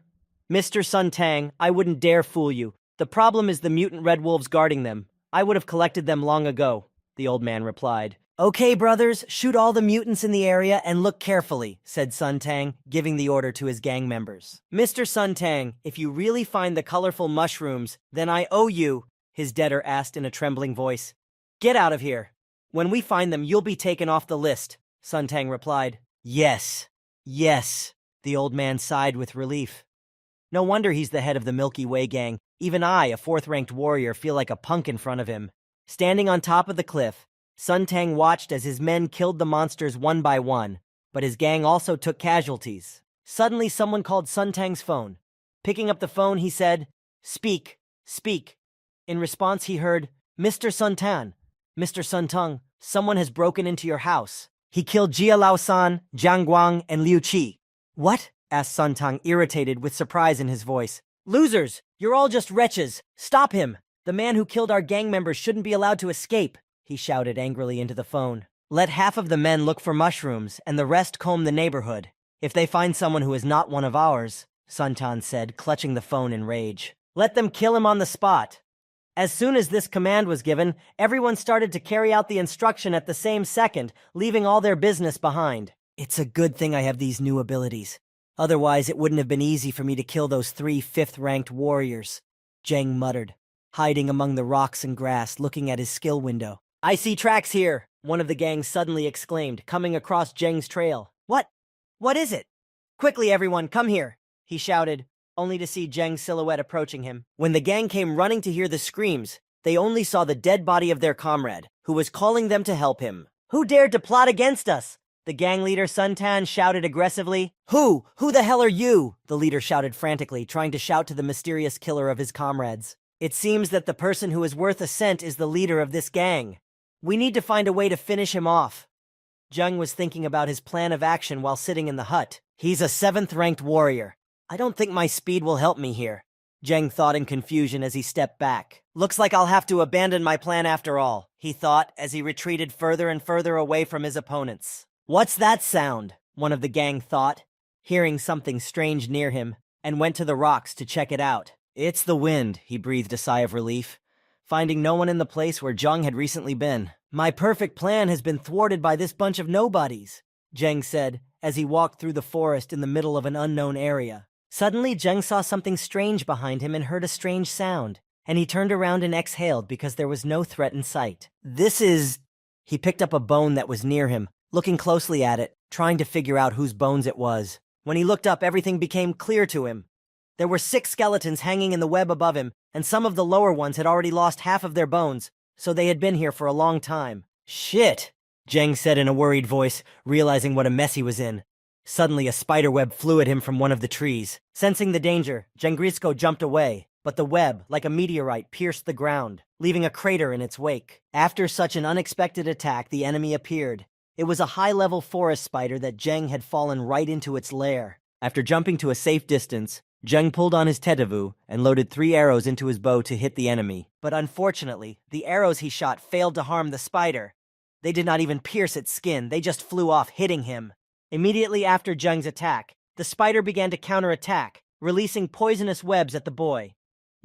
A: Mr. Sun Tang, I wouldn't dare fool you. The problem is the mutant red wolves guarding them. I would have collected them long ago, the old man replied. Okay, brothers, shoot all the mutants in the area and look carefully, said Sun Tang, giving the order to his gang members. Mr. Sun Tang, if you really find the colorful mushrooms, then I owe you, his debtor asked in a trembling voice. Get out of here. When we find them, you'll be taken off the list, Sun Tang replied. Yes, the old man sighed with relief. No wonder he's the head of the Milky Way gang. Even I, a fourth-ranked warrior, feel like a punk in front of him. Standing on top of the cliff, Sun Tang watched as his men killed the monsters one by one, but his gang also took casualties. Suddenly, someone called Sun Tang's phone. Picking up the phone, he said, Speak. In response, he heard, Mr. Sun Tan, Mr. Sun Tang, someone has broken into your house. He killed Jia Lao-san, Jiang Guang, and Liu Qi. What? Asked Sun Tang, irritated with surprise in his voice. Losers! You're all just wretches! Stop him! The man who killed our gang members shouldn't be allowed to escape, he shouted angrily into the phone. Let half of the men look for mushrooms, and the rest comb the neighborhood. If they find someone who is not one of ours, Sun Tang said, clutching the phone in rage. Let them kill him on the spot. As soon as this command was given, everyone started to carry out the instruction at the same second, leaving all their business behind. It's a good thing I have these new abilities. Otherwise, it wouldn't have been easy for me to kill those 3 fifth-ranked warriors, Zheng muttered, hiding among the rocks and grass, looking at his skill window. I see tracks here, one of the gang suddenly exclaimed, coming across Zheng's trail. What is it? Quickly, everyone, come here, he shouted, only to see Zheng's silhouette approaching him. When the gang came running to hear the screams, they only saw the dead body of their comrade, who was calling them to help him. Who dared to plot against us? The gang leader Sun Tan shouted aggressively. Who the hell are you? The leader shouted frantically, trying to shout to the mysterious killer of his comrades. It seems that the person who is worth a cent is the leader of this gang. We need to find a way to finish him off. Zheng was thinking about his plan of action while sitting in the hut. He's a 7th-ranked warrior. I don't think my speed will help me here, Zheng thought in confusion as he stepped back. Looks like I'll have to abandon my plan after all, he thought as he retreated further and further away from his opponents. What's that sound? One of the gang thought, hearing something strange near him, and went to the rocks to check it out. It's the wind, he breathed a sigh of relief, finding no one in the place where Zheng had recently been. My perfect plan has been thwarted by this bunch of nobodies, Zheng said, as he walked through the forest in the middle of an unknown area. Suddenly, Zheng saw something strange behind him and heard a strange sound, and he turned around and exhaled because there was no threat in sight. This is... He picked up a bone that was near him, looking closely at it, trying to figure out whose bones it was. When he looked up, everything became clear to him. There were 6 skeletons hanging in the web above him, and some of the lower ones had already lost half of their bones, so they had been here for a long time. Shit, Zheng said in a worried voice, realizing what a mess he was in. Suddenly, a spiderweb flew at him from one of the trees. Sensing the danger, Jengrisco jumped away, but the web, like a meteorite, pierced the ground, leaving a crater in its wake. After such an unexpected attack, the enemy appeared. It was a high-level forest spider that Zheng had fallen right into its lair. After jumping to a safe distance, Zheng pulled on his tetavu and loaded 3 arrows into his bow to hit the enemy. But unfortunately, the arrows he shot failed to harm the spider. They did not even pierce its skin, they just flew off, hitting him. Immediately after Zheng's attack, the spider began to counterattack, releasing poisonous webs at the boy.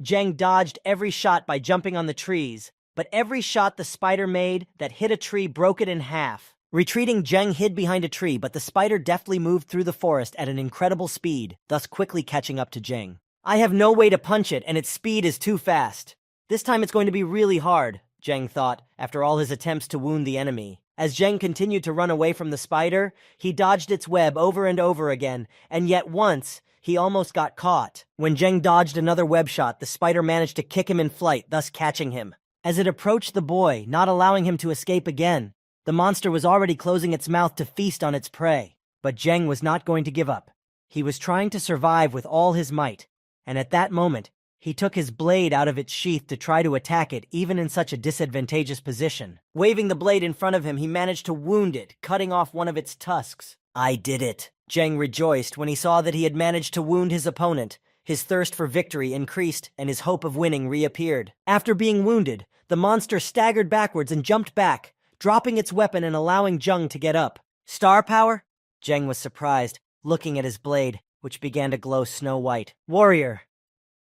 A: Zheng dodged every shot by jumping on the trees, but every shot the spider made that hit a tree broke it in half. Retreating, Zheng hid behind a tree, but the spider deftly moved through the forest at an incredible speed, thus quickly catching up to Zheng. I have no way to punch it, and its speed is too fast. This time it's going to be really hard, Zheng thought, after all his attempts to wound the enemy. As Zheng continued to run away from the spider, he dodged its web over and over again, and yet once, he almost got caught. When Zheng dodged another web shot, the spider managed to kick him in flight, thus catching him. As it approached the boy, not allowing him to escape again, the monster was already closing its mouth to feast on its prey. But Zheng was not going to give up. He was trying to survive with all his might, and at that moment, he took his blade out of its sheath to try to attack it even in such a disadvantageous position. Waving the blade in front of him, he managed to wound it, cutting off one of its tusks. I did it. Zheng rejoiced when he saw that he had managed to wound his opponent. His thirst for victory increased, and his hope of winning reappeared. After being wounded, the monster staggered backwards and jumped back, dropping its weapon and allowing Zheng to get up. Star power? Zheng was surprised, looking at his blade, which began to glow snow-white. Warrior.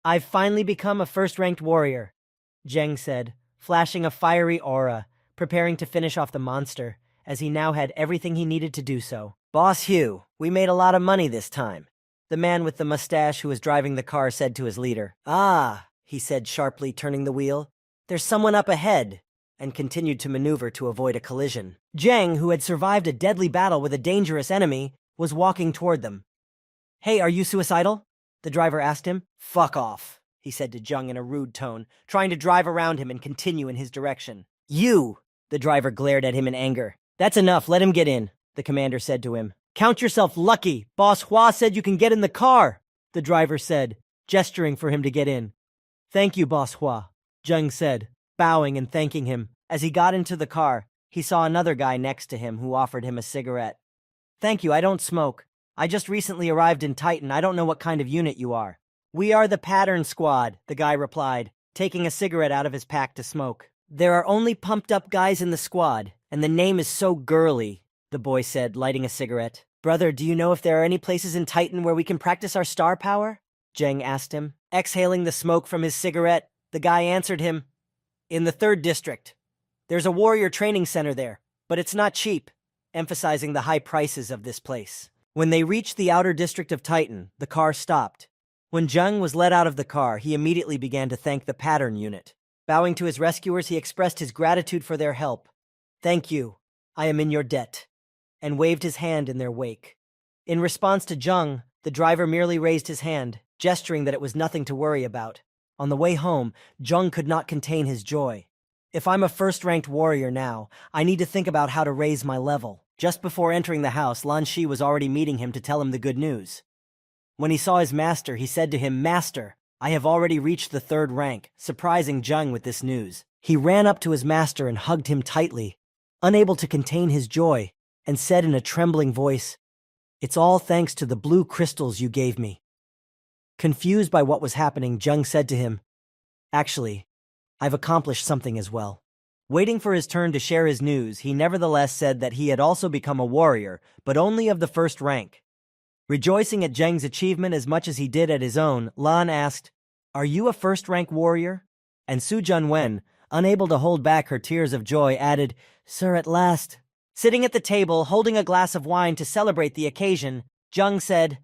A: I've finally become a first-ranked warrior, Zheng said, flashing a fiery aura, preparing to finish off the monster, as he now had everything he needed to do so. "Boss Hugh, we made a lot of money this time," the man with the mustache who was driving the car said to his leader. "Ah," he said sharply, turning the wheel. "There's someone up ahead," and continued to maneuver to avoid a collision. Zheng, who had survived a deadly battle with a dangerous enemy, was walking toward them. "Hey, are you suicidal?" the driver asked him. "Fuck off," he said to Zheng in a rude tone, trying to drive around him and continue in his direction. "You!" the driver glared at him in anger. "That's enough, let him get in," the commander said to him. "Count yourself lucky, Boss Hua said you can get in the car," the driver said, gesturing for him to get in. "Thank you, Boss Hua," Zheng said, bowing and thanking him. As he got into the car, he saw another guy next to him who offered him a cigarette. "Thank you, I don't smoke. I just recently arrived in Titan. I don't know what kind of unit you are." "We are the Pattern Squad," the guy replied, taking a cigarette out of his pack to smoke. "There are only pumped-up guys in the squad, and the name is so girly," the boy said, lighting a cigarette. "Brother, do you know if there are any places in Titan where we can practice our star power?" Zheng asked him. Exhaling the smoke from his cigarette, the guy answered him, "In the 3rd District. There's a warrior training center there, but it's not cheap," emphasizing the high prices of this place. When they reached the outer district of Titan, the car stopped. When Zheng was let out of the car, he immediately began to thank the Pattern Unit. Bowing to his rescuers, he expressed his gratitude for their help. "Thank you, I am in your debt," and waved his hand in their wake. In response to Zheng, the driver merely raised his hand, gesturing that it was nothing to worry about. On the way home, Zheng could not contain his joy. "If I'm a first-ranked warrior now, I need to think about how to raise my level." Just before entering the house, Lan Shi was already meeting him to tell him the good news. When he saw his master, he said to him, "Master, I have already reached the 3rd rank," surprising Zheng with this news. He ran up to his master and hugged him tightly, unable to contain his joy, and said in a trembling voice, "It's all thanks to the blue crystals you gave me." Confused by what was happening, Zheng said to him, "Actually, I've accomplished something as well." Waiting for his turn to share his news, he nevertheless said that he had also become a warrior, but only of the 1st rank. Rejoicing at Zheng's achievement as much as he did at his own, Lan asked, "Are you a 1st-rank warrior?" And Su Junwen, unable to hold back her tears of joy, added, "Sir, at last." Sitting at the table, holding a glass of wine to celebrate the occasion, Zheng said,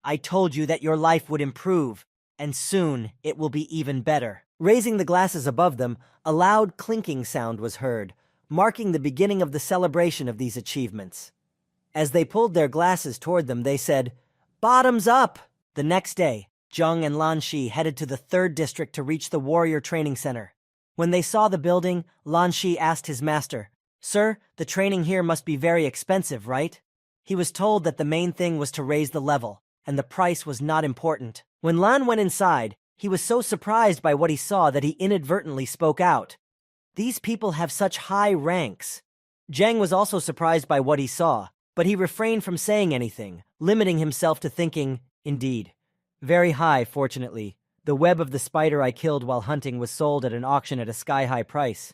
A: "I told you that your life would improve, and soon it will be even better." Raising the glasses above them, a loud clinking sound was heard, marking the beginning of the celebration of these achievements. As they pulled their glasses toward them, they said, "Bottoms up!" The next day, Zheng and Lan Shi headed to the 3rd District to reach the Warrior Training Center. When they saw the building, Lan Shi asked his master, "Sir, the training here must be very expensive, right?" He was told that the main thing was to raise the level, and the price was not important. When Lan went inside, he was so surprised by what he saw that he inadvertently spoke out. "These people have such high ranks." Zheng was also surprised by what he saw, but he refrained from saying anything, limiting himself to thinking, "Indeed. Very high, fortunately. The web of the spider I killed while hunting was sold at an auction at a sky-high price.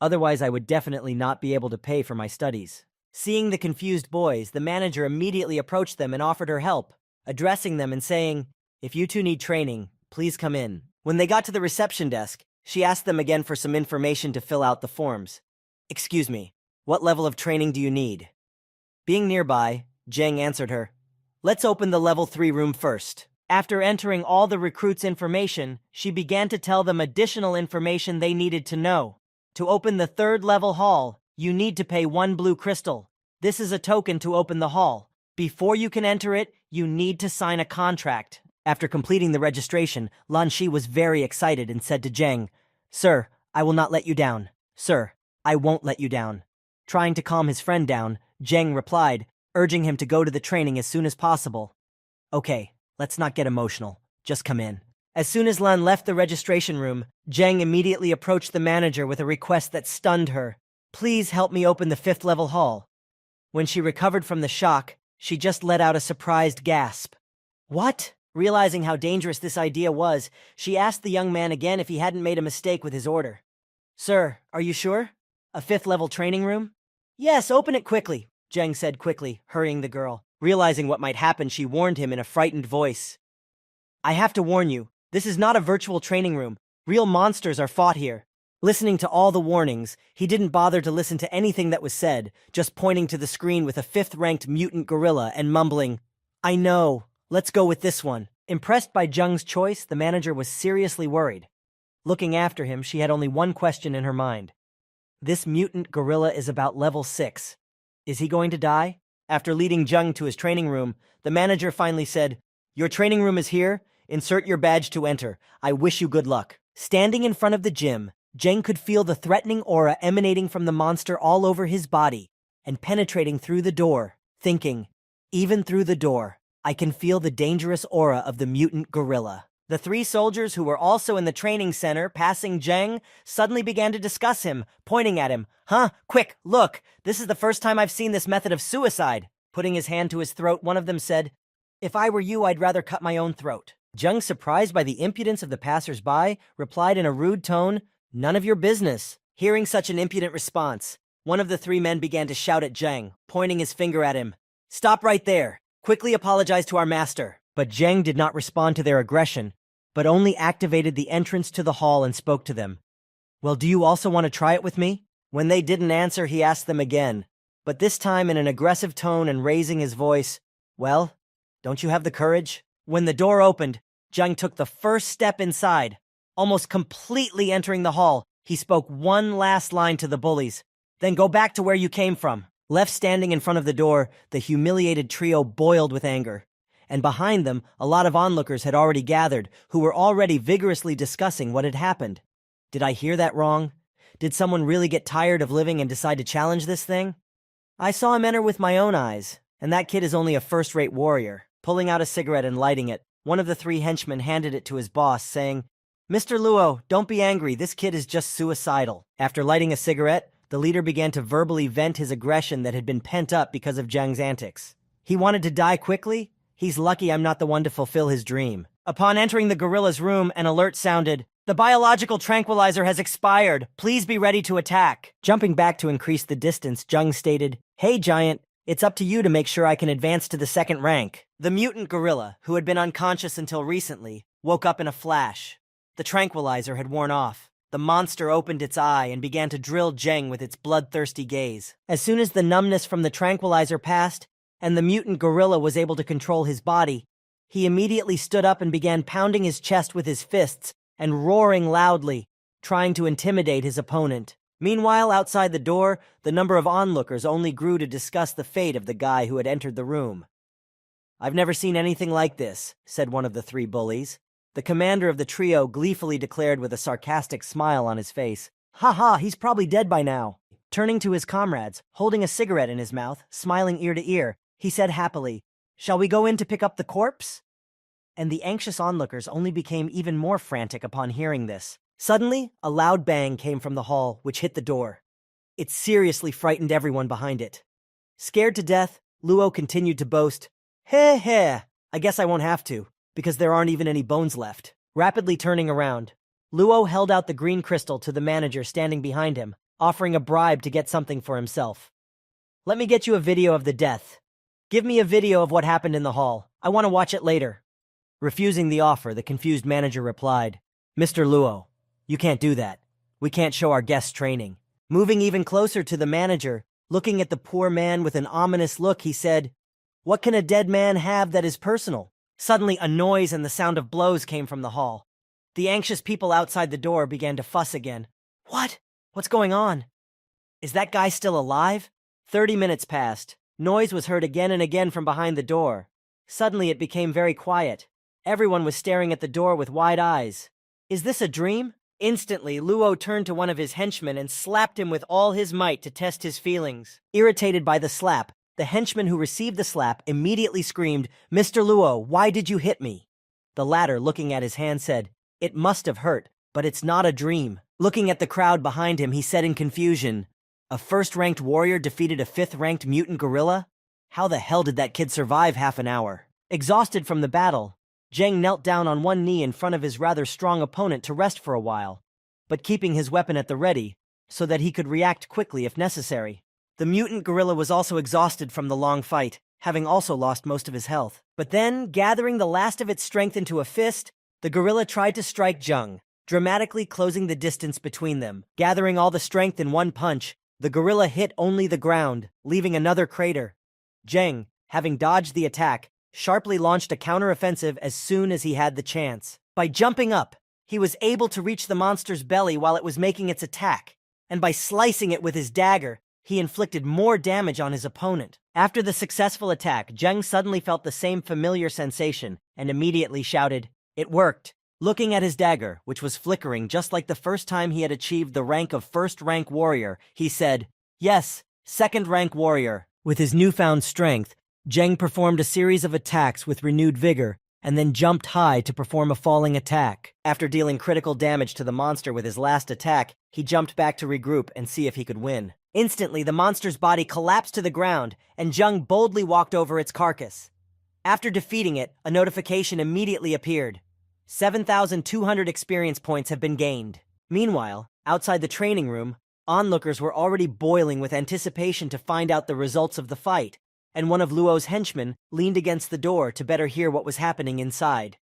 A: Otherwise, I would definitely not be able to pay for my studies." Seeing the confused boys, the manager immediately approached them and offered her help, addressing them and saying, "If you two need training, please come in." When they got to the reception desk, she asked them again for some information to fill out the forms. "Excuse me, what level of training do you need?" Being nearby, Zheng answered her, "Let's open the level 3 room first." After entering all the recruits' information, she began to tell them additional information they needed to know. To open the 3rd level hall, you need to pay 1 blue crystal. This is a token to open the hall. Before you can enter it, you need to sign a contract. After completing the registration, Lan Shi was very excited and said to Zheng, "Sir, I will not let you down. Sir, I won't let you down." Trying to calm his friend down, Zheng replied, urging him to go to the training as soon as possible. "Okay, let's not get emotional. Just come in." As soon as Lan left the registration room, Zheng immediately approached the manager with a request that stunned her. "Please help me open the 5th level hall." When she recovered from the shock, she just let out a surprised gasp. "What?" Realizing how dangerous this idea was, she asked the young man again if he hadn't made a mistake with his order. "Sir, are you sure? A 5th level training room?" "Yes, open it quickly," Zheng said quickly, hurrying the girl. Realizing what might happen, she warned him in a frightened voice. "I have to warn you, this is not a virtual training room. Real monsters are fought here. Listening to all the warnings, he didn't bother to listen to anything that was said, just pointing to the screen with a fifth-ranked mutant gorilla and mumbling, "I know, let's go with this one." Impressed by Jung's choice, the manager was seriously worried. Looking after him, she had only one question in her mind. This mutant gorilla is about level 6. Is he going to die? After leading Jung to his training room, the manager finally said, "Your training room is here. Insert your badge to enter. I wish you good luck." Standing in front of the gym, Jung could feel the threatening aura emanating from the monster all over his body and penetrating through the door, thinking, even through the door, I can feel the dangerous aura of the mutant gorilla. The 3 soldiers who were also in the training center passing Jung suddenly began to discuss him, pointing at him. "Huh? Quick, look! This is the first time I've seen this method of suicide." Putting his hand to his throat, one of them said, "If I were you, I'd rather cut my own throat." Jung, surprised by the impudence of the passers-by, replied in a rude tone, "None of your business." Hearing such an impudent response, one of the 3 men began to shout at Jung, pointing his finger at him. "Stop right there! Quickly apologize to our master." But Jung did not respond to their aggression, but only activated the entrance to the hall and spoke to them. "Well, do you also want to try it with me?" When they didn't answer, he asked them again, but this time in an aggressive tone and raising his voice, "Well, don't you have the courage?" When the door opened, Jung took the first step inside. Almost completely entering the hall, he spoke one last line to the bullies. "Then go back to where you came from." Left standing in front of the door, the humiliated trio boiled with anger. And behind them, a lot of onlookers had already gathered, who were already vigorously discussing what had happened. Did I hear that wrong? Did someone really get tired of living and decide to challenge this thing? I saw him enter with my own eyes, and that kid is only a first-rate warrior. Pulling out a cigarette and lighting it, one of the 3 henchmen handed it to his boss, saying, "Mr. Luo, don't be angry, this kid is just suicidal." After lighting a cigarette, the leader began to verbally vent his aggression that had been pent up because of Jung's antics. He wanted to die quickly? He's lucky I'm not the one to fulfill his dream. Upon entering the gorilla's room, an alert sounded, "The biological tranquilizer has expired. Please be ready to attack." Jumping back to increase the distance, Jung stated, "Hey, Giant, it's up to you to make sure I can advance to the 2nd rank." The mutant gorilla, who had been unconscious until recently, woke up in a flash. The tranquilizer had worn off. The monster opened its eye and began to drill Jung with its bloodthirsty gaze. As soon as the numbness from the tranquilizer passed, and the mutant gorilla was able to control his body, he immediately stood up and began pounding his chest with his fists and roaring loudly, trying to intimidate his opponent. Meanwhile, outside the door, the number of onlookers only grew to discuss the fate of the guy who had entered the room. "I've never seen anything like this," said one of the 3 bullies. The commander of the trio gleefully declared with a sarcastic smile on his face, "Ha ha, he's probably dead by now." Turning to his comrades, holding a cigarette in his mouth, smiling ear to ear, he said happily, "Shall we go in to pick up the corpse?" And the anxious onlookers only became even more frantic upon hearing this. Suddenly, a loud bang came from the hall, which hit the door. It seriously frightened everyone behind it. Scared to death, Luo continued to boast, "Heh heh, I guess I won't have to, because there aren't even any bones left." Rapidly turning around, Luo held out the green crystal to the manager standing behind him, offering a bribe to get something for himself. "Let me get you a video of the death. Give me a video of what happened in the hall. I want to watch it later." Refusing the offer, the confused manager replied, "Mr. Luo, you can't do that. We can't show our guests training." Moving even closer to the manager, looking at the poor man with an ominous look, he said, "What can a dead man have that is personal?" Suddenly, a noise and the sound of blows came from the hall. The anxious people outside the door began to fuss again. "What? What's going on? Is that guy still alive?" 30 minutes passed. Noise was heard again and again from behind the door. Suddenly, it became very quiet. Everyone was staring at the door with wide eyes. "Is this a dream?" Instantly, Luo turned to one of his henchmen and slapped him with all his might to test his feelings. Irritated by the slap, the henchman who received the slap immediately screamed, "Mr. Luo, why did you hit me?" The latter, looking at his hand, said, "It must have hurt, but it's not a dream." Looking at the crowd behind him, he said in confusion, "A first-ranked warrior defeated a 5th-ranked mutant gorilla? How the hell did that kid survive half an hour?" Exhausted from the battle, Jung knelt down on one knee in front of his rather strong opponent to rest for a while, but keeping his weapon at the ready, so that he could react quickly if necessary. The mutant gorilla was also exhausted from the long fight, having also lost most of his health. But then, gathering the last of its strength into a fist, the gorilla tried to strike Jung, dramatically closing the distance between them. Gathering all the strength in one punch, the gorilla hit only the ground, leaving another crater. Zheng, having dodged the attack, sharply launched a counteroffensive as soon as he had the chance. By jumping up, he was able to reach the monster's belly while it was making its attack, and by slicing it with his dagger, he inflicted more damage on his opponent. After the successful attack, Zheng suddenly felt the same familiar sensation and immediately shouted, "It worked!" Looking at his dagger, which was flickering just like the first time he had achieved the rank of first-rank warrior, he said, "Yes, second-rank warrior." With his newfound strength, Zheng performed a series of attacks with renewed vigor, and then jumped high to perform a falling attack. After dealing critical damage to the monster with his last attack, he jumped back to regroup and see if he could win. Instantly, the monster's body collapsed to the ground, and Zheng boldly walked over its carcass. After defeating it, a notification immediately appeared. 7,200 experience points have been gained. Meanwhile, outside the training room, onlookers were already boiling with anticipation to find out the results of the fight, and one of Luo's henchmen leaned against the door to better hear what was happening inside.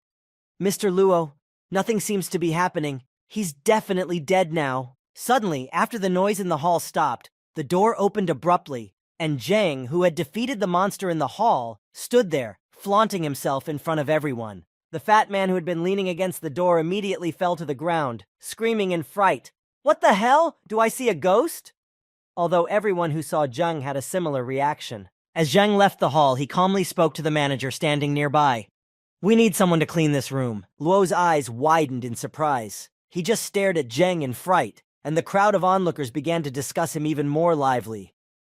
A: "Mr. Luo, nothing seems to be happening. He's definitely dead now." Suddenly, after the noise in the hall stopped, the door opened abruptly, and Zheng, who had defeated the monster in the hall, stood there, flaunting himself in front of everyone. The fat man who had been leaning against the door immediately fell to the ground, screaming in fright, "What the hell? Do I see a ghost?" Although everyone who saw Zheng had a similar reaction. As Zheng left the hall, he calmly spoke to the manager standing nearby. "We need someone to clean this room." Luo's eyes widened in surprise. He just stared at Zheng in fright, and the crowd of onlookers began to discuss him even more lively.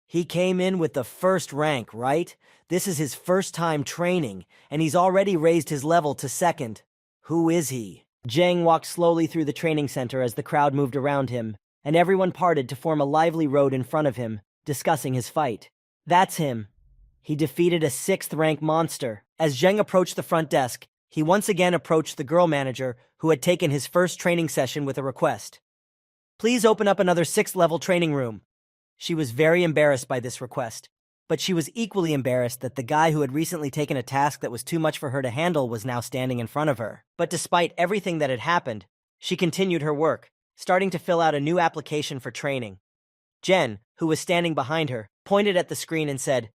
A: "He came in with the first rank, right? This is his first time training, and he's already raised his level to second. Who is he?" Zheng walked slowly through the training center as the crowd moved around him, and everyone parted to form a lively road in front of him, discussing his fight. "That's him. He defeated a 6th-rank monster." As Zheng approached the front desk, he once again approached the girl manager who had taken his first training session with a request. "Please open up another 6th-level training room." She was very embarrassed by this request, but she was equally embarrassed that the guy who had recently taken a task that was too much for her to handle was now standing in front of her. But despite everything that had happened, she continued her work, starting to fill out a new application for training. Jen, who was standing behind her, pointed at the screen and said,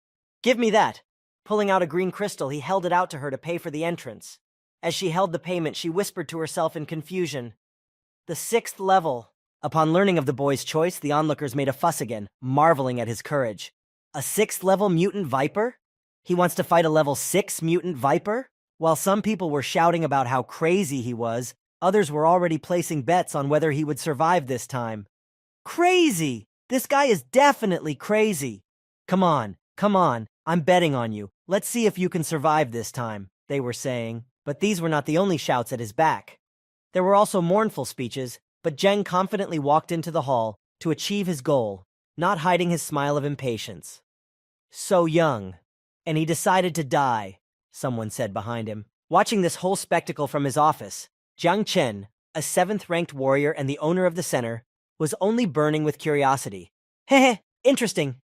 A: "Give me that." Pulling out a green crystal, he held it out to her to pay for the entrance. As she held the payment, she whispered to herself in confusion, "The 6th level." Upon learning of the boy's choice, the onlookers made a fuss again, marveling at his courage. A 6th-level mutant viper? He wants to fight a level 6 mutant viper? While some people were shouting about how crazy he was, others were already placing bets on whether he would survive this time. "Crazy! This guy is definitely crazy. Come on, I'm betting on you. Let's see if you can survive this time," they were saying. But these were not the only shouts at his back. There were also mournful speeches, but Zheng confidently walked into the hall to achieve his goal, not hiding his smile of impatience. "So young, and he decided to die," someone said behind him. Watching this whole spectacle from his office, Jiang Chen, a 7th-ranked warrior and the owner of the center, was only burning with curiosity. "Heh, interesting.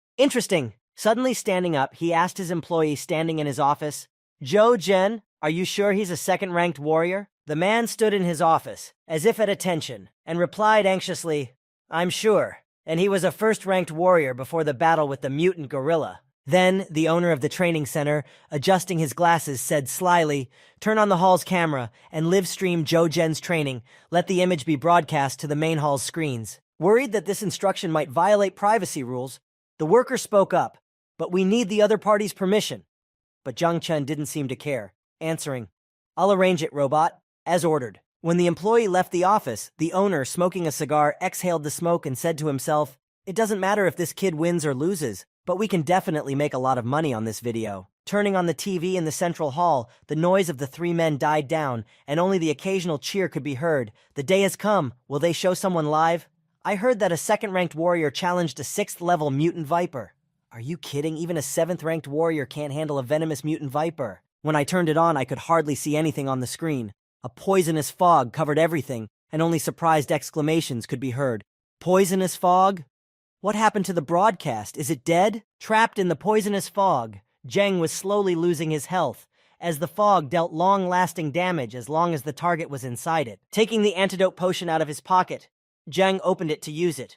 A: Suddenly standing up, he asked his employee standing in his office, "Zhou Zhen, are you sure he's a 2nd-ranked warrior?" The man stood in his office, as if at attention, and replied anxiously, "I'm sure, and he was a 1st-ranked warrior before the battle with the mutant gorilla." Then, the owner of the training center, adjusting his glasses, said slyly, "Turn on the hall's camera and live stream Zhou Zhen's training. Let the image be broadcast to the main hall's screens." Worried that this instruction might violate privacy rules, the worker spoke up, "But we need the other party's permission." But Jiang Chen didn't seem to care, answering, "I'll arrange it, robot," as ordered. When the employee left the office, the owner, smoking a cigar, exhaled the smoke and said to himself, "It doesn't matter if this kid wins or loses, but we can definitely make a lot of money on this video." Turning on the TV in the central hall, the noise of the 3 men died down, and only the occasional cheer could be heard. "The day has come. Will they show someone live? I heard that a 2nd-ranked warrior challenged a 6th-level mutant viper." "Are you kidding? Even a 7th-ranked warrior can't handle a venomous mutant viper." When I turned it on, I could hardly see anything on the screen. A poisonous fog covered everything, and only surprised exclamations could be heard. "Poisonous fog? What happened to the broadcast? Is it dead?" Trapped in the poisonous fog, Zheng was slowly losing his health, as the fog dealt long-lasting damage as long as the target was inside it. Taking the antidote potion out of his pocket, Zhang opened it to use it.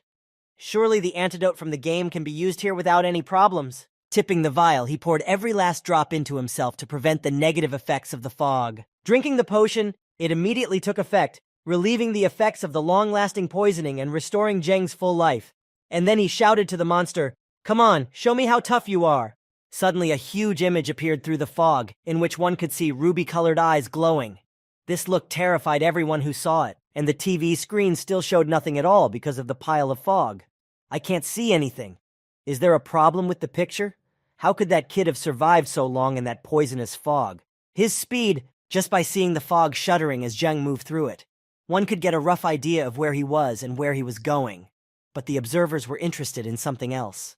A: Surely the antidote from the game can be used here without any problems. Tipping the vial, he poured every last drop into himself to prevent the negative effects of the fog. Drinking the potion, it immediately took effect, relieving the effects of the long-lasting poisoning and restoring Zhang's full life. And then he shouted to the monster, "Come on, show me how tough you are." Suddenly a huge image appeared through the fog, in which one could see ruby-colored eyes glowing. This look terrified everyone who saw it, and the TV screen still showed nothing at all because of the pile of fog. "I can't see anything. Is there a problem with the picture? How could that kid have survived so long in that poisonous fog?" His speed, just by seeing the fog shuddering as Zhang moved through it. One could get a rough idea of where he was and where he was going. But the observers were interested in something else.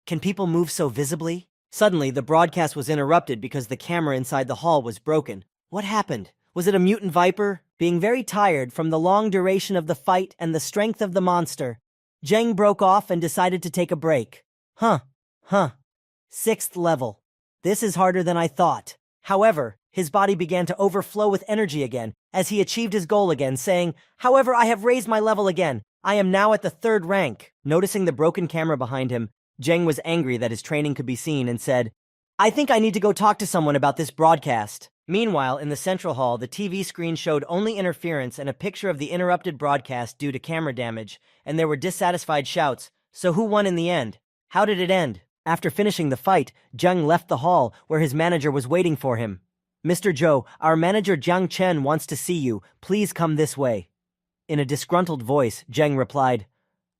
A: Can people move so visibly? Suddenly, the broadcast was interrupted because the camera inside the hall was broken. What happened? Was it a mutant viper? Being very tired from the long duration of the fight and the strength of the monster, Zhang broke off and decided to take a break. Huh. 6th level. This is harder than I thought. However, his body began to overflow with energy again as he achieved his goal again, saying, "However, I have raised my level again. I am now at the 3rd rank." Noticing the broken camera behind him, Zhang was angry that his training could be seen and said, "I think I need to go talk to someone about this broadcast." Meanwhile, in the central hall, the TV screen showed only interference and a picture of the interrupted broadcast due to camera damage, and there were dissatisfied shouts. So who won in the end? How did it end? After finishing the fight, Zhang left the hall, where his manager was waiting for him. "Mr. Zhou, our manager Jiang Chen wants to see you. Please come this way." In a disgruntled voice, Zhang replied,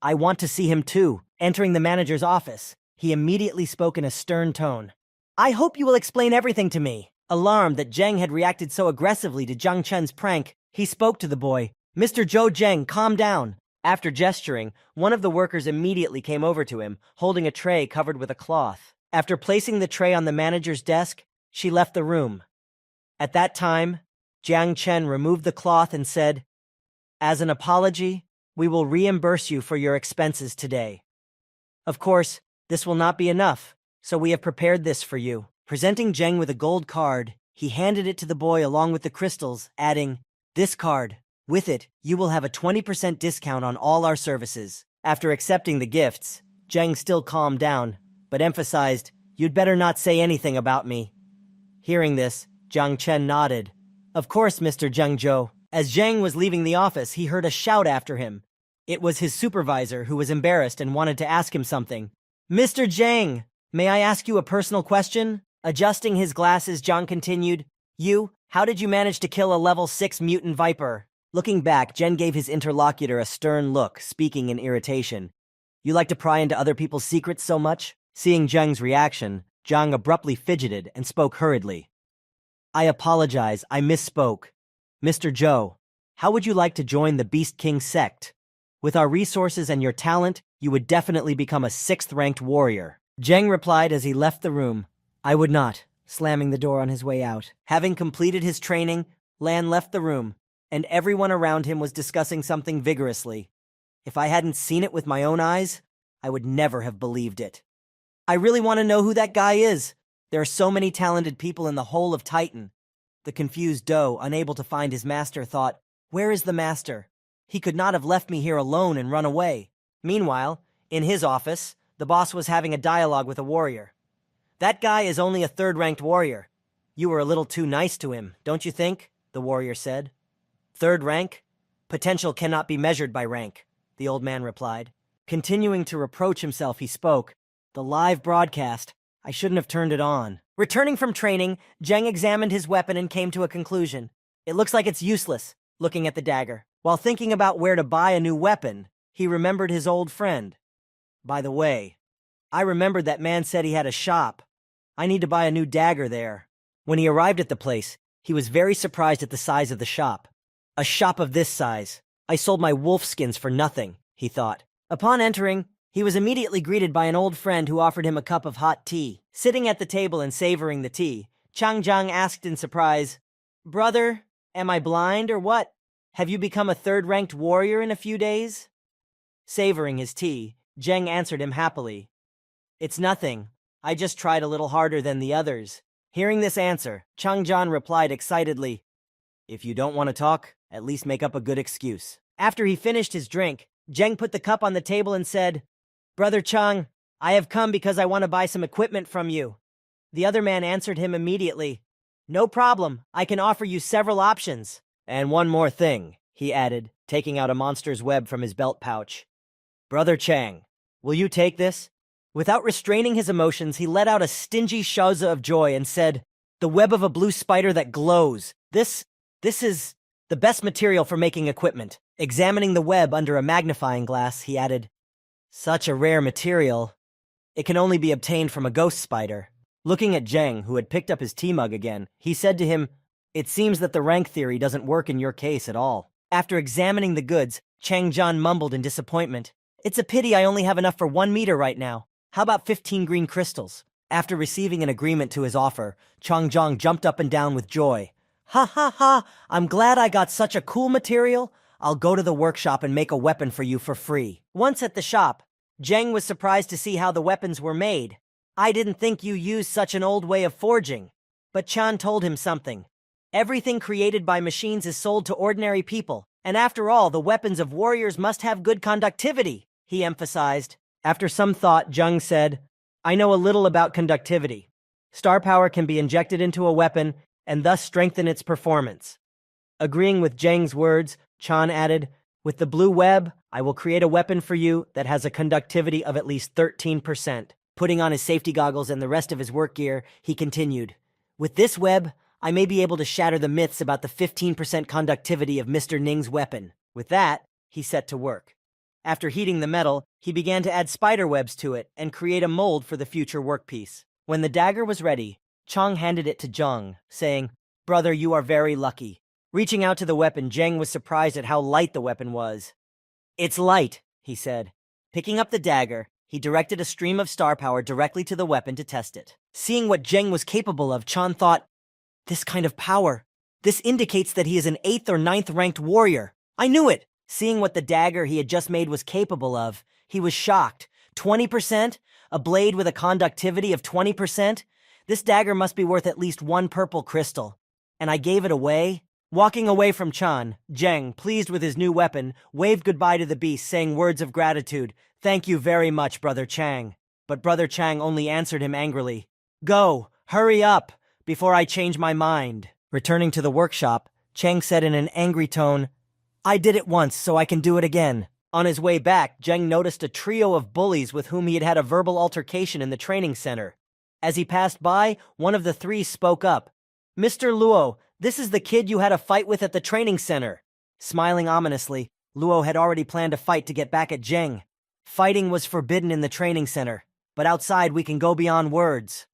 A: "I want to see him too." Entering the manager's office, he immediately spoke in a stern tone. "I hope you will explain everything to me." Alarmed that Zhang had reacted so aggressively to Jiang Chen's prank, he spoke to the boy. "Mr. Zhou, Zhang, calm down." After gesturing, one of the workers immediately came over to him, holding a tray covered with a cloth. After placing the tray on the manager's desk, she left the room. At that time, Jiang Chen removed the cloth and said, "As an apology, we will reimburse you for your expenses today. Of course, this will not be enough, so we have prepared this for you." Presenting Zhang with a gold card, he handed it to the boy along with the crystals, adding, "This card. With it, you will have a 20% discount on all our services." After accepting the gifts, Zhang still calmed down, but emphasized, "You'd better not say anything about me." Hearing this, Jiang Chen nodded. "Of course, Mr. Zhang Zhou." As Zhang was leaving the office, he heard a shout after him. It was his supervisor, who was embarrassed and wanted to ask him something. "Mr. Zhang, may I ask you a personal question?" Adjusting his glasses, Zhang continued, How did you manage to kill a level 6 mutant viper?" Looking back, Zhang gave his interlocutor a stern look, speaking in irritation. "You like to pry into other people's secrets so much?" Seeing Zhang's reaction, Zhang abruptly fidgeted and spoke hurriedly. "I apologize, I misspoke. Mr. Zhou, how would you like to join the Beast King sect? With our resources and your talent, you would definitely become a 6th-ranked warrior." Zhang replied as he left the room, "I would not," slamming the door on his way out. Having completed his training, Lan left the room, and everyone around him was discussing something vigorously. If I hadn't seen it with my own eyes, I would never have believed it. I really want to know who that guy is. There are so many talented people in the whole of Titan. The confused Doe, unable to find his master, thought, "Where is the master? He could not have left me here alone and run away." Meanwhile, in his office, the boss was having a dialogue with a warrior. "That guy is only a 3rd-ranked warrior. You were a little too nice to him, don't you think?" the warrior said. "3rd rank? Potential cannot be measured by rank," the old man replied. Continuing to reproach himself, he spoke, "The live broadcast, I shouldn't have turned it on." Returning from training, Zhang examined his weapon and came to a conclusion. "It looks like it's useless," looking at the dagger. While thinking about where to buy a new weapon, he remembered his old friend. "By the way, I remembered that man said he had a shop. I need to buy a new dagger there." When he arrived at the place, he was very surprised at the size of the shop. "A shop of this size. I sold my wolf skins for nothing," he thought. Upon entering, he was immediately greeted by an old friend who offered him a cup of hot tea. Sitting at the table and savoring the tea, Changjiang asked in surprise, "Brother, am I blind or what? Have you become a 3rd-ranked warrior in a few days?" Savoring his tea, Zhang answered him happily, "It's nothing. I just tried a little harder than the others." Hearing this answer, Changjan replied excitedly, "If you don't want to talk, at least make up a good excuse." After he finished his drink, Zheng put the cup on the table and said, "Brother Chang, I have come because I want to buy some equipment from you." The other man answered him immediately, "No problem, I can offer you several options." "And one more thing," he added, taking out a monster's web from his belt pouch. "Brother Chang, will you take this?" Without restraining his emotions, he let out a stingy shouza of joy and said, "The web of a blue spider that glows. This is the best material for making equipment." Examining the web under a magnifying glass, he added, "Such a rare material. It can only be obtained from a ghost spider." Looking at Zheng, who had picked up his tea mug again, he said to him, "It seems that the rank theory doesn't work in your case at all." After examining the goods, Changjan mumbled in disappointment, "It's a pity I only have enough for 1 meter right now. How about 15 green crystals?" After receiving an agreement to his offer, Changjiang jumped up and down with joy. "Ha ha ha! I'm glad I got such a cool material. I'll go to the workshop and make a weapon for you for free." Once at the shop, Zheng was surprised to see how the weapons were made. "I didn't think you used such an old way of forging." But Chan told him something. "Everything created by machines is sold to ordinary people, and after all, the weapons of warriors must have good conductivity," he emphasized. After some thought, Zheng said, "I know a little about conductivity. Star power can be injected into a weapon and thus strengthen its performance." Agreeing with Zheng's words, Chan added, "With the blue web, I will create a weapon for you that has a conductivity of at least 13%. Putting on his safety goggles and the rest of his work gear, he continued, "With this web, I may be able to shatter the myths about the 15% conductivity of Mr. Ning's weapon." With that, he set to work. After heating the metal, he began to add spider webs to it and create a mold for the future workpiece. When the dagger was ready, Chang handed it to Zheng, saying, "Brother, you are very lucky." Reaching out to the weapon, Zheng was surprised at how light the weapon was. "It's light," he said. Picking up the dagger, he directed a stream of star power directly to the weapon to test it. Seeing what Zheng was capable of, Chan thought, "This kind of power. This indicates that he is an 8th or 9th ranked warrior. I knew it." Seeing what the dagger he had just made was capable of, he was shocked. 20%? A blade with a conductivity of 20%? This dagger must be worth at least 1 purple crystal. And I gave it away? Walking away from Chan, Zheng, pleased with his new weapon, waved goodbye to the beast, saying words of gratitude. "Thank you very much, Brother Chang." But Brother Chang only answered him angrily, "Go, hurry up, before I change my mind." Returning to the workshop, Chang said in an angry tone, "I did it once, so I can do it again." On his way back, Zheng noticed a trio of bullies with whom he had had a verbal altercation in the training center. As he passed by, one of the 3 spoke up. "Mr. Luo, this is the kid you had a fight with at the training center." Smiling ominously, Luo had already planned a fight to get back at Zheng. Fighting was forbidden in the training center, but outside we can go beyond words.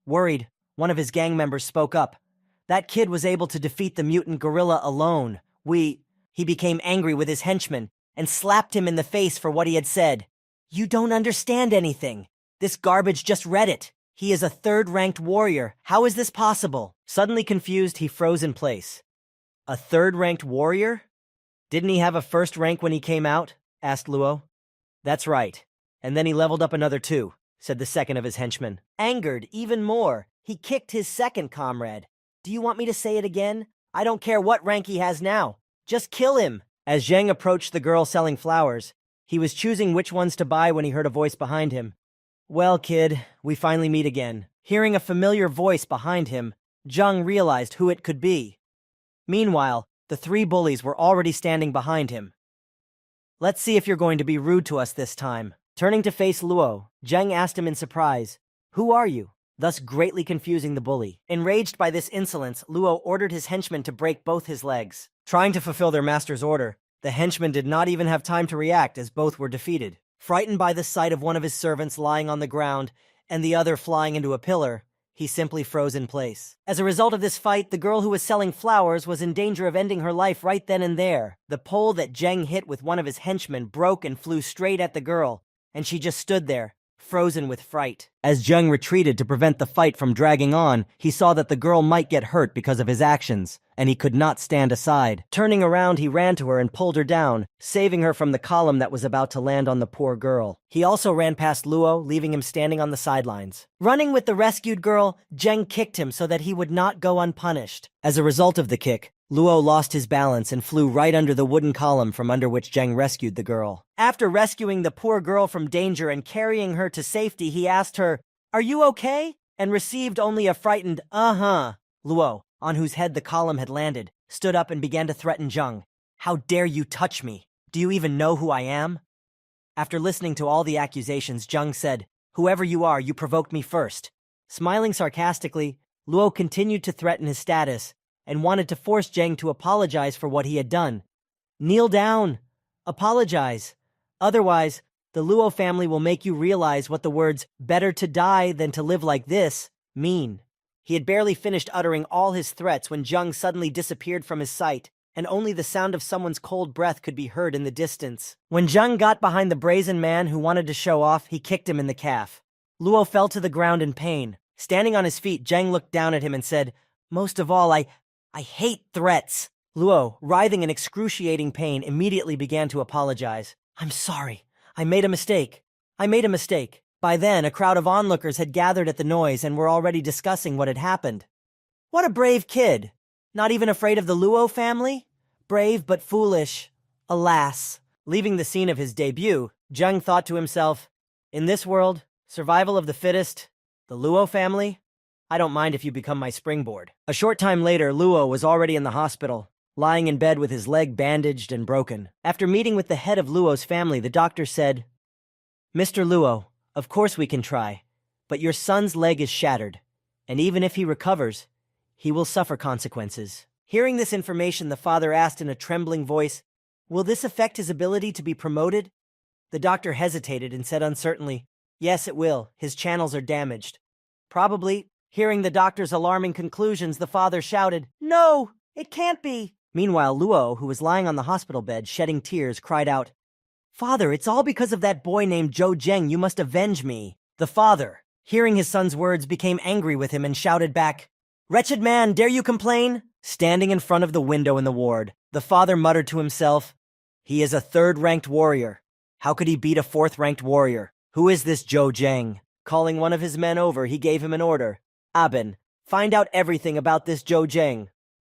A: Worried, one of his gang members spoke up. "That kid was able to defeat the mutant gorilla alone. He became angry with his henchman and slapped him in the face for what he had said. "You don't understand anything. This garbage just read it. He is a 3rd-ranked warrior. How is this possible?" Suddenly confused, he froze in place. "A 3rd-ranked warrior? Didn't he have a 1st rank when he came out?" asked Luo. "That's right. And then he leveled up another 2, said the second of his henchmen. Angered even more, he kicked his second comrade. "Do you want me to say it again? I don't care what rank he has now. Just kill him." As Zheng approached the girl selling flowers, he was choosing which ones to buy when he heard a voice behind him. "Well, kid, we finally meet again." Hearing a familiar voice behind him, Zheng realized who it could be. Meanwhile, the 3 bullies were already standing behind him. "Let's see if you're going to be rude to us this time." Turning to face Luo, Zheng asked him in surprise, "Who are you?" thus greatly confusing the bully. Enraged by this insolence, Luo ordered his henchmen to break both his legs. Trying to fulfill their master's order, the henchmen did not even have time to react as both were defeated. Frightened by the sight of one of his servants lying on the ground and the other flying into a pillar, he simply froze in place. As a result of this fight, the girl who was selling flowers was in danger of ending her life right then and there. The pole that Zheng hit with one of his henchmen broke and flew straight at the girl, and she just stood there, frozen with fright. As Jung retreated to prevent the fight from dragging on, he saw that the girl might get hurt because of his actions, and he could not stand aside. Turning around, he ran to her and pulled her down, saving her from the column that was about to land on the poor girl. He also ran past Luo, leaving him standing on the sidelines. Running with the rescued girl, Jung kicked him so that he would not go unpunished. As a result of the kick, Luo lost his balance and flew right under the wooden column from under which Jung rescued the girl. After rescuing the poor girl from danger and carrying her to safety, he asked her, "Are you okay?" and received only a frightened, "Uh-huh." Luo, on whose head the column had landed, stood up and began to threaten Jung. "How dare you touch me? Do you even know who I am?" After listening to all the accusations, Jung said, "Whoever you are, you provoked me first." Smiling sarcastically, Luo continued to threaten his status and wanted to force Jung to apologize for what he had done. "Kneel down. Apologize. Otherwise, the Luo family will make you realize what the words, 'better to die than to live like this,' mean." He had barely finished uttering all his threats when Jung suddenly disappeared from his sight, and only the sound of someone's cold breath could be heard in the distance. When Jung got behind the brazen man who wanted to show off, he kicked him in the calf. Luo fell to the ground in pain. Standing on his feet, Jung looked down at him and said, "Most of all, I hate threats." Luo, writhing in excruciating pain, immediately began to apologize. "I'm sorry. I made a mistake. By then, a crowd of onlookers had gathered at the noise and were already discussing what had happened. What a brave kid! Not even afraid of the Luo family? Brave but foolish. Alas. Leaving the scene of his debut, Jung thought to himself, "In this world, survival of the fittest, the Luo family? I don't mind if you become my springboard." A short time later, Luo was already in the hospital, lying in bed with his leg bandaged and broken. After meeting with the head of Luo's family, the doctor said, "Mr. Luo, of course we can try, but your son's leg is shattered, and even if he recovers, he will suffer consequences." Hearing this information, the father asked in a trembling voice, "Will this affect his ability to be promoted?" The doctor hesitated and said uncertainly, "Yes, it will. His channels are damaged." Probably. Hearing the doctor's alarming conclusions, the father shouted, "No, it can't be." Meanwhile, Luo, who was lying on the hospital bed, shedding tears, cried out, "Father, it's all because of that boy named Zhou Zheng. You must avenge me." The father, hearing his son's words, became angry with him and shouted back, "Wretched man, dare you complain?" Standing in front of the window in the ward, the father muttered to himself, "He is a third-ranked warrior. How could he beat a fourth-ranked warrior? Who is this Zhou Zheng?" Calling one of his men over, he gave him an order. "Aben, find out everything about this Zhou Zheng."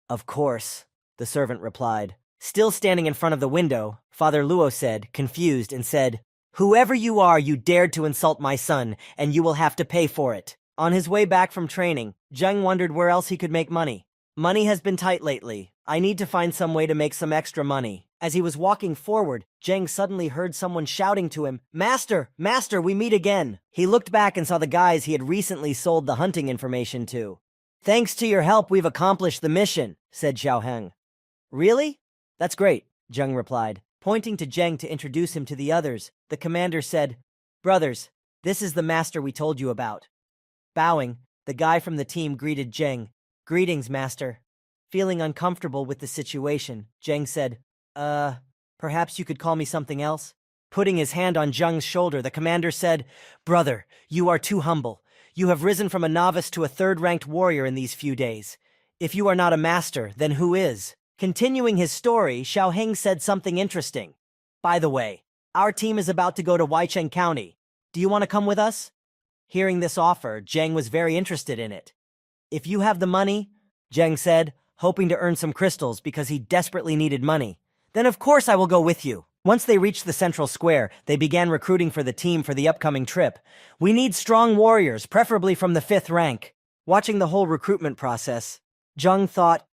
A: "Of course," the servant replied. Still standing in front of the window, Father Luo said, confused, and said, "Whoever you are, you dared to insult my son, and you will have to pay for it." On his way back from training, Jung wondered where else he could make money. "Money has been tight lately. I need to find some way to make some extra money." As he was walking forward, Jung suddenly heard someone shouting to him, "Master, Master, we meet again." He looked back and saw the guys he had recently sold the hunting information to. "Thanks to your help, we've accomplished the mission," said Xiaoheng. "Really? That's great," Jung replied. Pointing to Jeng to introduce him to the others, the commander said, "Brothers, this is the master we told you about." Bowing, the guy from the team greeted Jeng. "Greetings, master." Feeling uncomfortable with the situation, Jeng said, Perhaps you could call me something else?" Putting his hand on Jung's shoulder, the commander said, "Brother, you are too humble. You have risen from a novice to a third-ranked warrior in these few days. If you are not a master, then who is?" Continuing his story, Xiaoheng said something interesting. "By the way, our team is about to go to Weicheng County. Do you want to come with us?" Hearing this offer, Jeng was very interested in it. "If you have the money," Jeng said, hoping to earn some crystals because he desperately needed money, "then of course I will go with you." Once they reached the central square, they began recruiting for the team for the upcoming trip. "We need strong warriors, preferably from the 5th rank." Watching the whole recruitment process, Jung thought,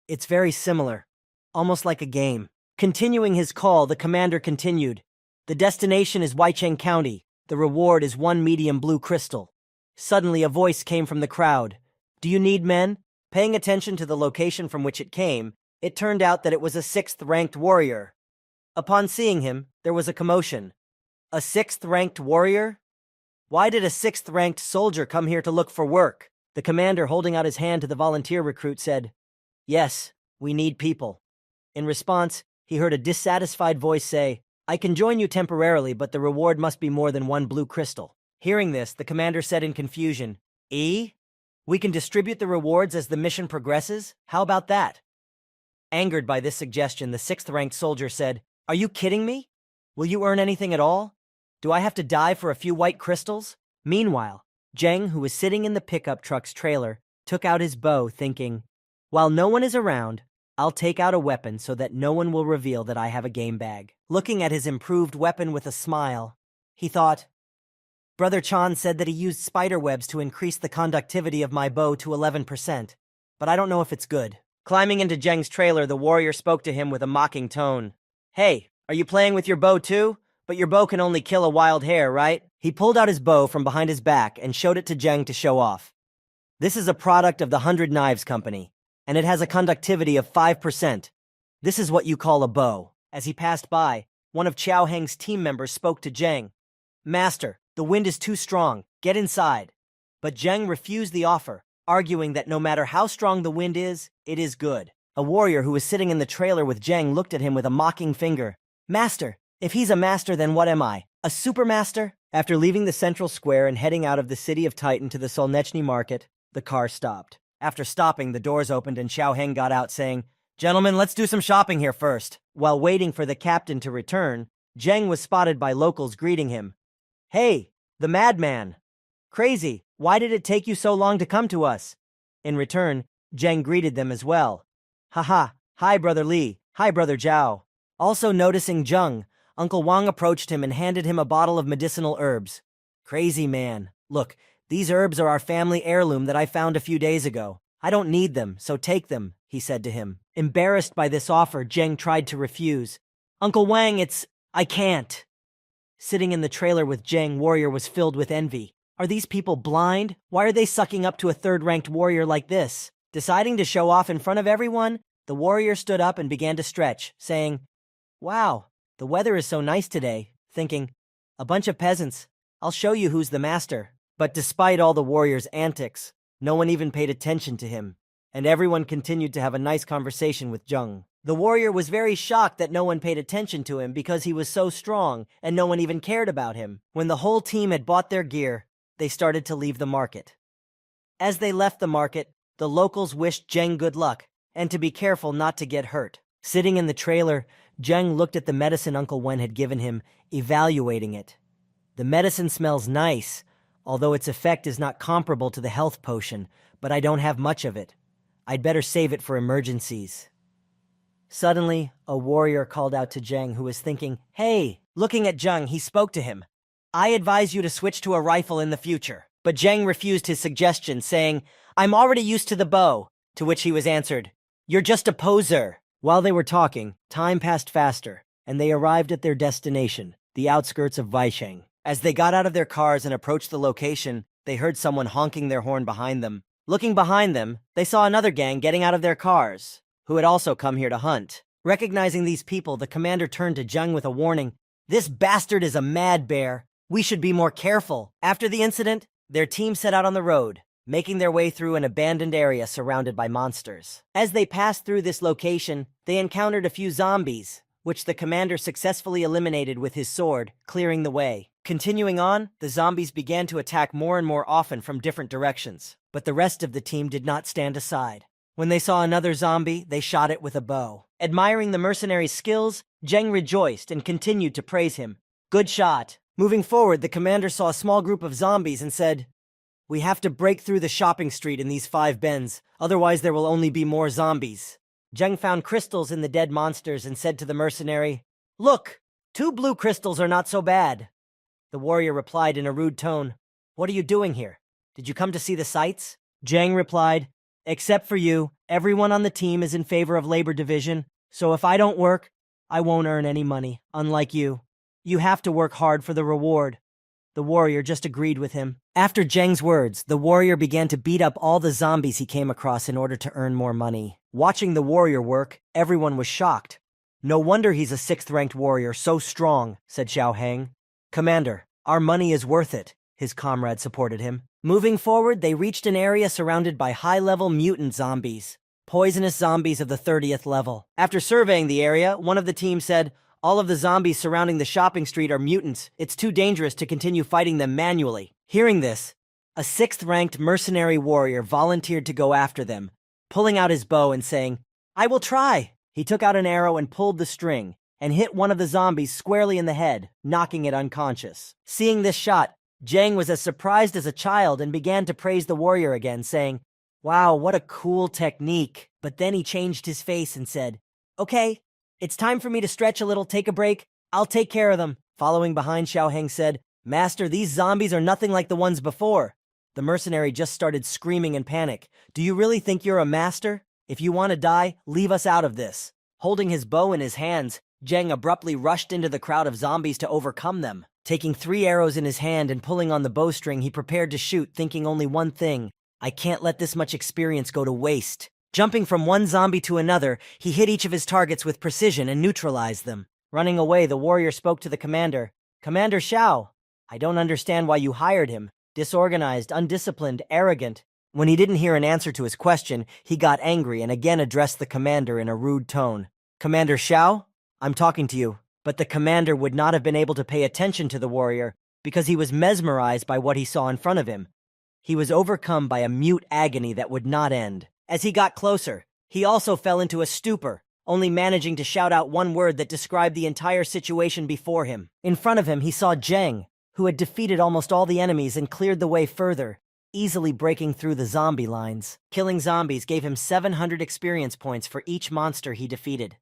A: "It's very similar, almost like a game." Continuing his call, the commander continued, "The destination is Weicheng County. The reward is 1 medium blue crystal." Suddenly a voice came from the crowd. "Do you need men?" Paying attention to the location from which it came, it turned out that it was a 6th-ranked warrior. Upon seeing him, there was a commotion. A 6th-ranked warrior? Why did a 6th-ranked soldier come here to look for work? The commander, holding out his hand to the volunteer recruit, said, "Yes, we need people." In response, he heard a dissatisfied voice say, "I can join you temporarily, but the reward must be more than 1 blue crystal." Hearing this, the commander said in confusion, We can distribute the rewards as the mission progresses? How about that? Angered by this suggestion, the 6th-ranked soldier said, Are you kidding me? Will you earn anything at all? Do I have to die for a few white crystals? Meanwhile, Zheng, who was sitting in the pickup truck's trailer, took out his bow, thinking, While no one is around, I'll take out a weapon so that no one will reveal that I have a game bag. Looking at his improved weapon with a smile, he thought, Brother Chan said that he used spider webs to increase the conductivity of my bow to 11%, but I don't know if it's good. Climbing into Zheng's trailer, the warrior spoke to him with a mocking tone. Hey, are you playing with your bow too? But your bow can only kill a wild hare, right? He pulled out his bow from behind his back and showed it to Zheng to show off. This is a product of the 100 Knives Company, and it has a conductivity of 5%. This is what you call a bow. As he passed by, one of Qiao Heng's team members spoke to Zheng. Master, the wind is too strong. Get inside. But Zheng refused the offer, arguing that no matter how strong the wind is, it is good. A warrior who was sitting in the trailer with Zheng looked at him with a mocking finger. Master, if he's a master, then what am I? A supermaster? After leaving the central square and heading out of the city of Titan to the Solnechny market, the car stopped. After stopping, the doors opened and Xiao Heng got out saying, Gentlemen, let's do some shopping here first. While waiting for the captain to return, Zheng was spotted by locals greeting him. Hey, the madman. Crazy, why did it take you so long to come to us? In return, Zheng greeted them as well. Haha, hi brother Li, hi brother Zhao. Also noticing Zheng, Uncle Wang approached him and handed him a bottle of medicinal herbs. Crazy man, look, these herbs are our family heirloom that I found a few days ago. I don't need them, so take them, he said to him. Embarrassed by this offer, Zheng tried to refuse. Uncle Wang, I can't. Sitting in the trailer with Zheng, warrior was filled with envy. Are these people blind? Why are they sucking up to a 3rd-ranked warrior like this? Deciding to show off in front of everyone, the warrior stood up and began to stretch, saying, Wow, the weather is so nice today, thinking, a bunch of peasants, I'll show you who's the master. But despite all the warrior's antics, no one even paid attention to him, and everyone continued to have a nice conversation with Zheng. The warrior was very shocked that no one paid attention to him because he was so strong and no one even cared about him. When the whole team had bought their gear, they started to leave the market. As they left the market, the locals wished Zheng good luck and to be careful not to get hurt. Sitting in the trailer, Zheng looked at the medicine Uncle Wen had given him, evaluating it. The medicine smells nice, although its effect is not comparable to the health potion, but I don't have much of it. I'd better save it for emergencies. Suddenly, a warrior called out to Zheng, who was thinking, Hey! Looking at Zheng, he spoke to him. I advise you to switch to a rifle in the future. But Zheng refused his suggestion, saying, I'm already used to the bow, to which he was answered, You're just a poser. While they were talking, time passed faster, and they arrived at their destination, the outskirts of Weisheng. As they got out of their cars and approached the location, they heard someone honking their horn behind them. Looking behind them, they saw another gang getting out of their cars, who had also come here to hunt. Recognizing these people, the commander turned to Zheng with a warning. This bastard is a mad bear. We should be more careful. After the incident, their team set out on the road, making their way through an abandoned area surrounded by monsters. As they passed through this location, they encountered a few zombies, which the commander successfully eliminated with his sword, clearing the way. Continuing on, the zombies began to attack more and more often from different directions, but the rest of the team did not stand aside. When they saw another zombie, they shot it with a bow. Admiring the mercenary's skills, Zheng rejoiced and continued to praise him. Good shot. Moving forward, the commander saw a small group of zombies and said, We have to break through the shopping street in these 5 bends, otherwise there will only be more zombies. Zheng found crystals in the dead monsters and said to the mercenary, Look, 2 blue crystals are not so bad. The warrior replied in a rude tone, What are you doing here? Did you come to see the sights? Zheng replied, Except for you, everyone on the team is in favor of labor division, so if I don't work, I won't earn any money, unlike you. You have to work hard for the reward. The warrior just agreed with him. After Zheng's words, the warrior began to beat up all the zombies he came across in order to earn more money. Watching the warrior work, everyone was shocked. No wonder he's a 6th-ranked warrior, so strong, said Xiao Heng. Commander, our money is worth it, his comrade supported him. Moving forward, they reached an area surrounded by high-level mutant zombies, poisonous zombies of the 30th level. After surveying the area, one of the team said, All of the zombies surrounding the shopping street are mutants. It's too dangerous to continue fighting them manually. Hearing this, a 6th-ranked mercenary warrior volunteered to go after them, pulling out his bow and saying, "I will try." He took out an arrow and pulled the string, and hit one of the zombies squarely in the head, knocking it unconscious. Seeing this shot, Jang was as surprised as a child and began to praise the warrior again, saying, "Wow, what a cool technique." But then he changed his face and said, "Okay, it's time for me to stretch a little, take a break. I'll take care of them." Following behind, Xiaoheng said, "Master, these zombies are nothing like the ones before." The mercenary just started screaming in panic. "Do you really think you're a master? If you want to die, leave us out of this." Holding his bow in his hands, Jang abruptly rushed into the crowd of zombies to overcome them. Taking 3 arrows in his hand and pulling on the bowstring, he prepared to shoot, thinking only one thing: "I can't let this much experience go to waste." Jumping from one zombie to another, he hit each of his targets with precision and neutralized them. Running away, the warrior spoke to the commander. "Commander Xiao, I don't understand why you hired him. Disorganized, undisciplined, arrogant." When he didn't hear an answer to his question, he got angry and again addressed the commander in a rude tone. "Commander Xiao, I'm talking to you." But the commander would not have been able to pay attention to the warrior because he was mesmerized by what he saw in front of him. He was overcome by a mute agony that would not end. As he got closer, he also fell into a stupor, only managing to shout out one word that described the entire situation before him. In front of him, he saw Jang, who had defeated almost all the enemies and cleared the way further, easily breaking through the zombie lines. Killing zombies gave him 700 experience points for each monster he defeated.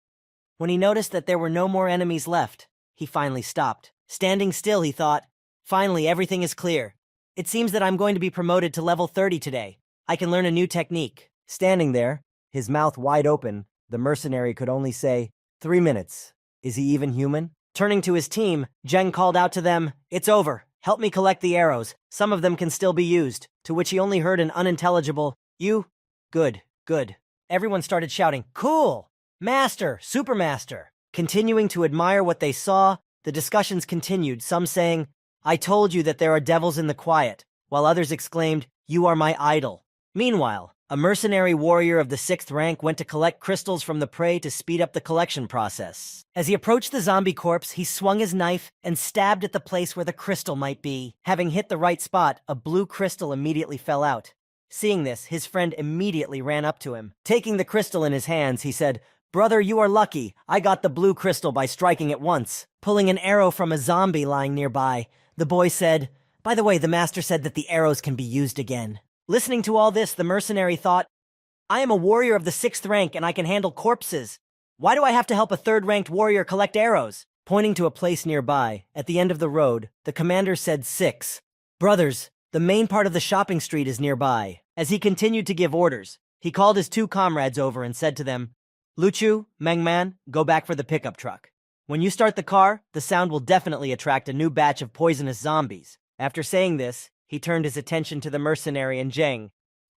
A: When he noticed that there were no more enemies left, he finally stopped. Standing still, he thought, "Finally, everything is clear. It seems that I'm going to be promoted to level 30 today. I can learn a new technique." Standing there, his mouth wide open, the mercenary could only say, 3 minutes. Is he even human? Turning to his team, Jeng called out to them, "It's over. Help me collect the arrows. Some of them can still be used." To which he only heard an unintelligible, "You? Good, good." Everyone started shouting, "Cool! Master! Supermaster!" Continuing to admire what they saw, the discussions continued, some saying, "I told you that there are devils in the quiet," while others exclaimed, "You are my idol." Meanwhile, a mercenary warrior of the 6th rank went to collect crystals from the prey to speed up the collection process. As he approached the zombie corpse, he swung his knife and stabbed at the place where the crystal might be. Having hit the right spot, a blue crystal immediately fell out. Seeing this, his friend immediately ran up to him. Taking the crystal in his hands, he said, "Brother, you are lucky. I got the blue crystal by striking it once." Pulling an arrow from a zombie lying nearby, the boy said, "By the way, the master said that the arrows can be used again." Listening to all this, the mercenary thought, "I am a warrior of the 6th rank and I can handle corpses. Why do I have to help a 3rd-ranked warrior collect arrows?" Pointing to a place nearby, at the end of the road, the commander said, "6. Brothers, the main part of the shopping street is nearby." As he continued to give orders, he called his 2 comrades over and said to them, "Luchu, Mengman, go back for the pickup truck. When you start the car, the sound will definitely attract a new batch of poisonous zombies." After saying this, he turned his attention to the mercenary and Zheng.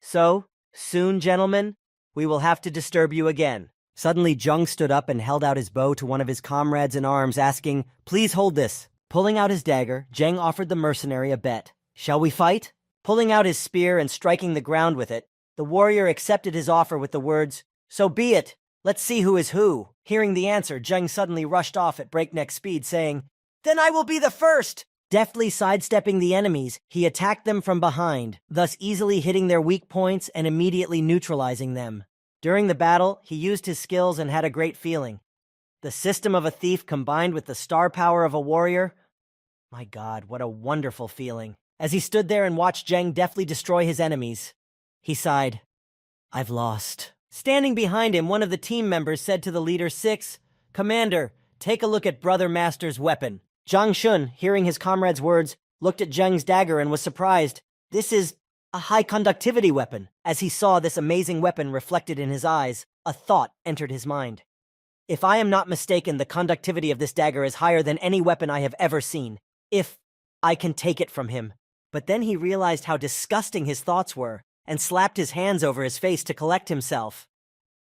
A: "So, soon, gentlemen, we will have to disturb you again." Suddenly, Zheng stood up and held out his bow to one of his comrades in arms, asking, "Please hold this." Pulling out his dagger, Zheng offered the mercenary a bet. "Shall we fight?" Pulling out his spear and striking the ground with it, the warrior accepted his offer with the words, "So be it. Let's see who is who." Hearing the answer, Zheng suddenly rushed off at breakneck speed, saying, "Then I will be the first!" Deftly sidestepping the enemies, he attacked them from behind, thus easily hitting their weak points and immediately neutralizing them. During the battle, he used his skills and had a great feeling. The system of a thief combined with the star power of a warrior? My God, what a wonderful feeling. As he stood there and watched Zheng deftly destroy his enemies, he sighed, "I've lost." Standing behind him, one of the team members said to the leader 6, "Commander, take a look at Brother Master's weapon." Zhang Shun, hearing his comrade's words, looked at Zheng's dagger and was surprised. This is a high-conductivity weapon. As he saw this amazing weapon reflected in his eyes, a thought entered his mind. If I am not mistaken, the conductivity of this dagger is higher than any weapon I have ever seen. If I can take it from him. But then he realized how disgusting his thoughts were, and slapped his hands over his face to collect himself.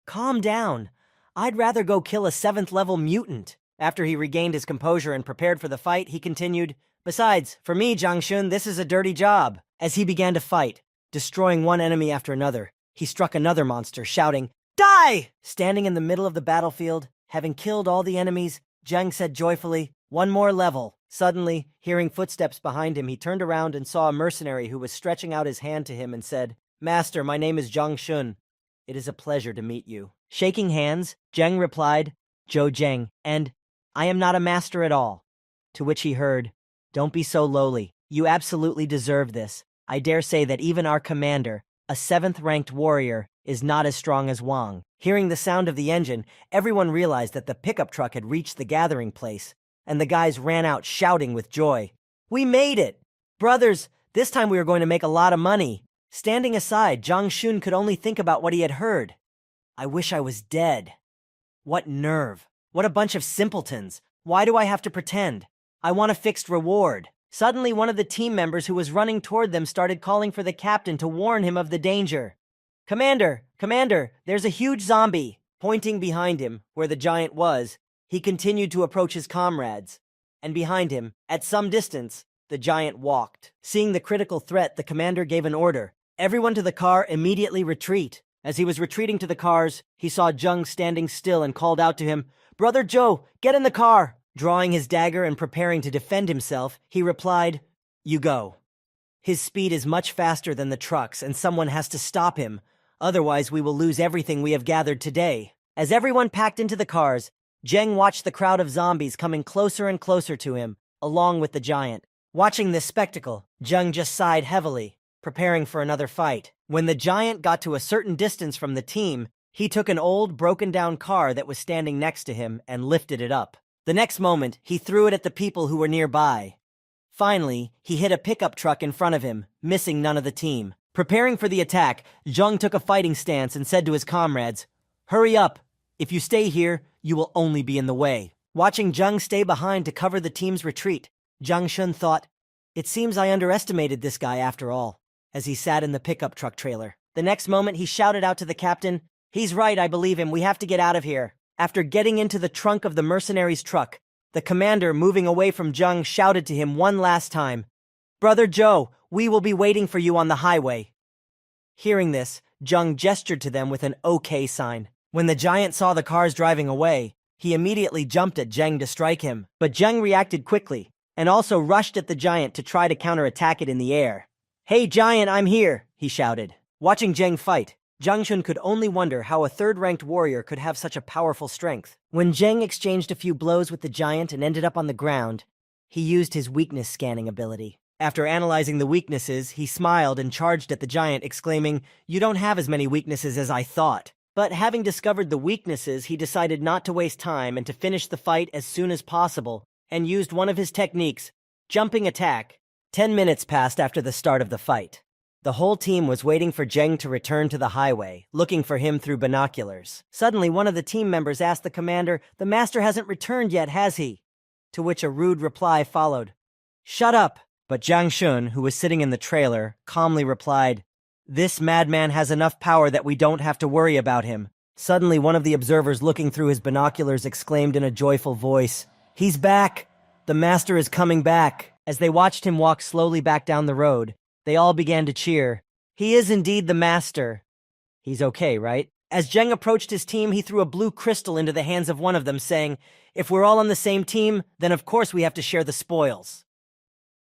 A: "Calm down. I'd rather go kill a 7th-level mutant." After he regained his composure and prepared for the fight, he continued, "Besides, for me, Zhang Shun, this is a dirty job." As he began to fight, destroying one enemy after another, he struck another monster, shouting, "Die!" Standing in the middle of the battlefield, having killed all the enemies, Zhang said joyfully, "One more level. Suddenly, hearing footsteps behind him, he turned around and saw a mercenary who was stretching out his hand to him and said, "Master, my name is Zhang Shun. It is a pleasure to meet you." Shaking hands, Zheng replied, "Zhou Zheng, and I am not a master at all." To which he heard, "Don't be so lowly. You absolutely deserve this. I dare say that even our commander, a 7th-ranked warrior, is not as strong as Wang." Hearing the sound of the engine, everyone realized that the pickup truck had reached the gathering place, and the guys ran out shouting with joy. "We made it! Brothers, this time we are going to make a lot of money." Standing aside, Zhang Shun could only think about what he had heard. "I wish I was dead. What nerve. What a bunch of simpletons. Why do I have to pretend? I want a fixed reward." Suddenly, one of the team members who was running toward them started calling for the captain to warn him of the danger. "Commander, Commander, there's a huge zombie." Pointing behind him, where the giant was, he continued to approach his comrades. And behind him, at some distance, the giant walked. Seeing the critical threat, the commander gave an order. "Everyone to the car, immediately retreat." As he was retreating to the cars, he saw Zheng standing still and called out to him, "Brother Zhou, get in the car." Drawing his dagger and preparing to defend himself, he replied, "You go. His speed is much faster than the trucks, and someone has to stop him. Otherwise, we will lose everything we have gathered today." As everyone packed into the cars, Zheng watched the crowd of zombies coming closer and closer to him, along with the giant. Watching this spectacle, Zheng just sighed heavily, preparing for another fight. When the giant got to a certain distance from the team, he took an old, broken-down car that was standing next to him and lifted it up. The next moment, he threw it at the people who were nearby. Finally, he hit a pickup truck in front of him, missing none of the team. Preparing for the attack, Zheng took a fighting stance and said to his comrades, "Hurry up! If you stay here, you will only be in the way." Watching Zheng stay behind to cover the team's retreat, Zhang Shun thought, "It seems I underestimated this guy after all," as he sat in the pickup truck trailer. The next moment, he shouted out to the captain, "He's right, I believe him. We have to get out of here." After getting into the trunk of the mercenary's truck, the commander, moving away from Zheng, shouted to him one last time, "Brother Zhou, we will be waiting for you on the highway." Hearing this, Zheng gestured to them with an OK sign. When the giant saw the cars driving away, he immediately jumped at Zheng to strike him. But Zheng reacted quickly, and also rushed at the giant to try to counterattack it in the air. "Hey giant, I'm here," he shouted. Watching Zheng fight, Zhang Shun could only wonder how a 3rd-ranked warrior could have such a powerful strength. When Zheng exchanged a few blows with the giant and ended up on the ground, he used his weakness scanning ability. After analyzing the weaknesses, he smiled and charged at the giant, exclaiming, "You don't have as many weaknesses as I thought." But having discovered the weaknesses, he decided not to waste time and to finish the fight as soon as possible, and used one of his techniques, jumping attack. 10 minutes passed after the start of the fight. The whole team was waiting for Zheng to return to the highway, looking for him through binoculars. Suddenly, one of the team members asked the commander, "The master hasn't returned yet, has he?" To which a rude reply followed, "Shut up!" But Zhang Shun, who was sitting in the trailer, calmly replied, "This madman has enough power that we don't have to worry about him." Suddenly, one of the observers looking through his binoculars exclaimed in a joyful voice, "He's back! The master is coming back!" As they watched him walk slowly back down the road, they all began to cheer. "He is indeed the master." "He's okay, right?" As Zheng approached his team, he threw a blue crystal into the hands of one of them, saying, "If we're all on the same team, then of course we have to share the spoils."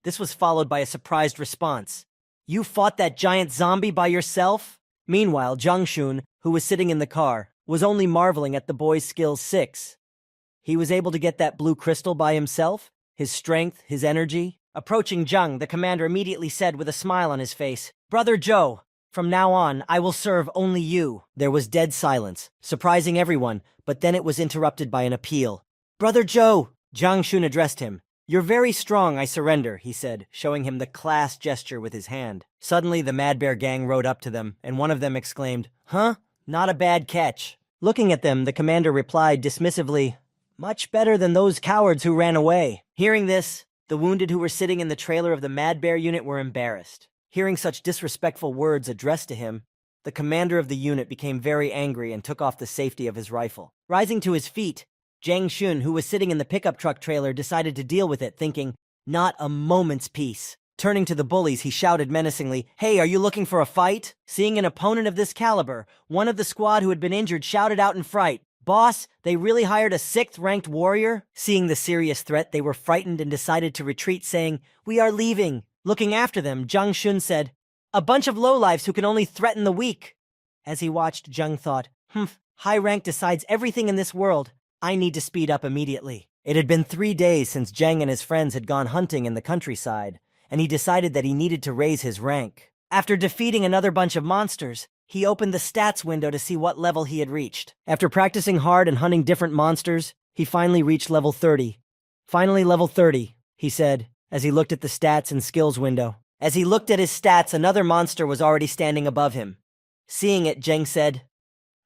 A: This was followed by a surprised response. "You fought that giant zombie by yourself?" Meanwhile, Zhang Shun, who was sitting in the car, was only marveling at the boy's skills 6. He was able to get that blue crystal by himself? His strength, his energy? Approaching Zheng, the commander immediately said with a smile on his face, "Brother Zhou, from now on, I will serve only you." There was dead silence, surprising everyone, but then it was interrupted by an appeal. "Brother Zhou!" Zhang Shun addressed him. "You're very strong, I surrender," he said, showing him the class gesture with his hand. Suddenly, the Mad Bear gang rode up to them, and one of them exclaimed, "Huh? Not a bad catch." Looking at them, the commander replied dismissively, "Much better than those cowards who ran away." Hearing this, the wounded who were sitting in the trailer of the Mad Bear unit were embarrassed. Hearing such disrespectful words addressed to him, the commander of the unit became very angry and took off the safety of his rifle. Rising to his feet, Zhang Shun, who was sitting in the pickup truck trailer, decided to deal with it, thinking, "Not a moment's peace." Turning to the bullies, he shouted menacingly, "Hey, are you looking for a fight?" Seeing an opponent of this caliber, one of the squad who had been injured shouted out in fright, Boss, they really hired a 6th-ranked warrior? Seeing the serious threat, they were frightened and decided to retreat, saying, "We are leaving." Looking after them, Zhang Shun said, "A bunch of lowlifes who can only threaten the weak." As he watched, Zhang thought, high rank decides everything in this world. I need to speed up immediately. It had been 3 days since Zhang and his friends had gone hunting in the countryside, and he decided that he needed to raise his rank. After defeating another bunch of monsters, he opened the stats window to see what level he had reached. After practicing hard and hunting different monsters, he finally reached level 30. Finally level 30, he said, as he looked at the stats and skills window. As he looked at his stats, another monster was already standing above him. Seeing it, Zhang said,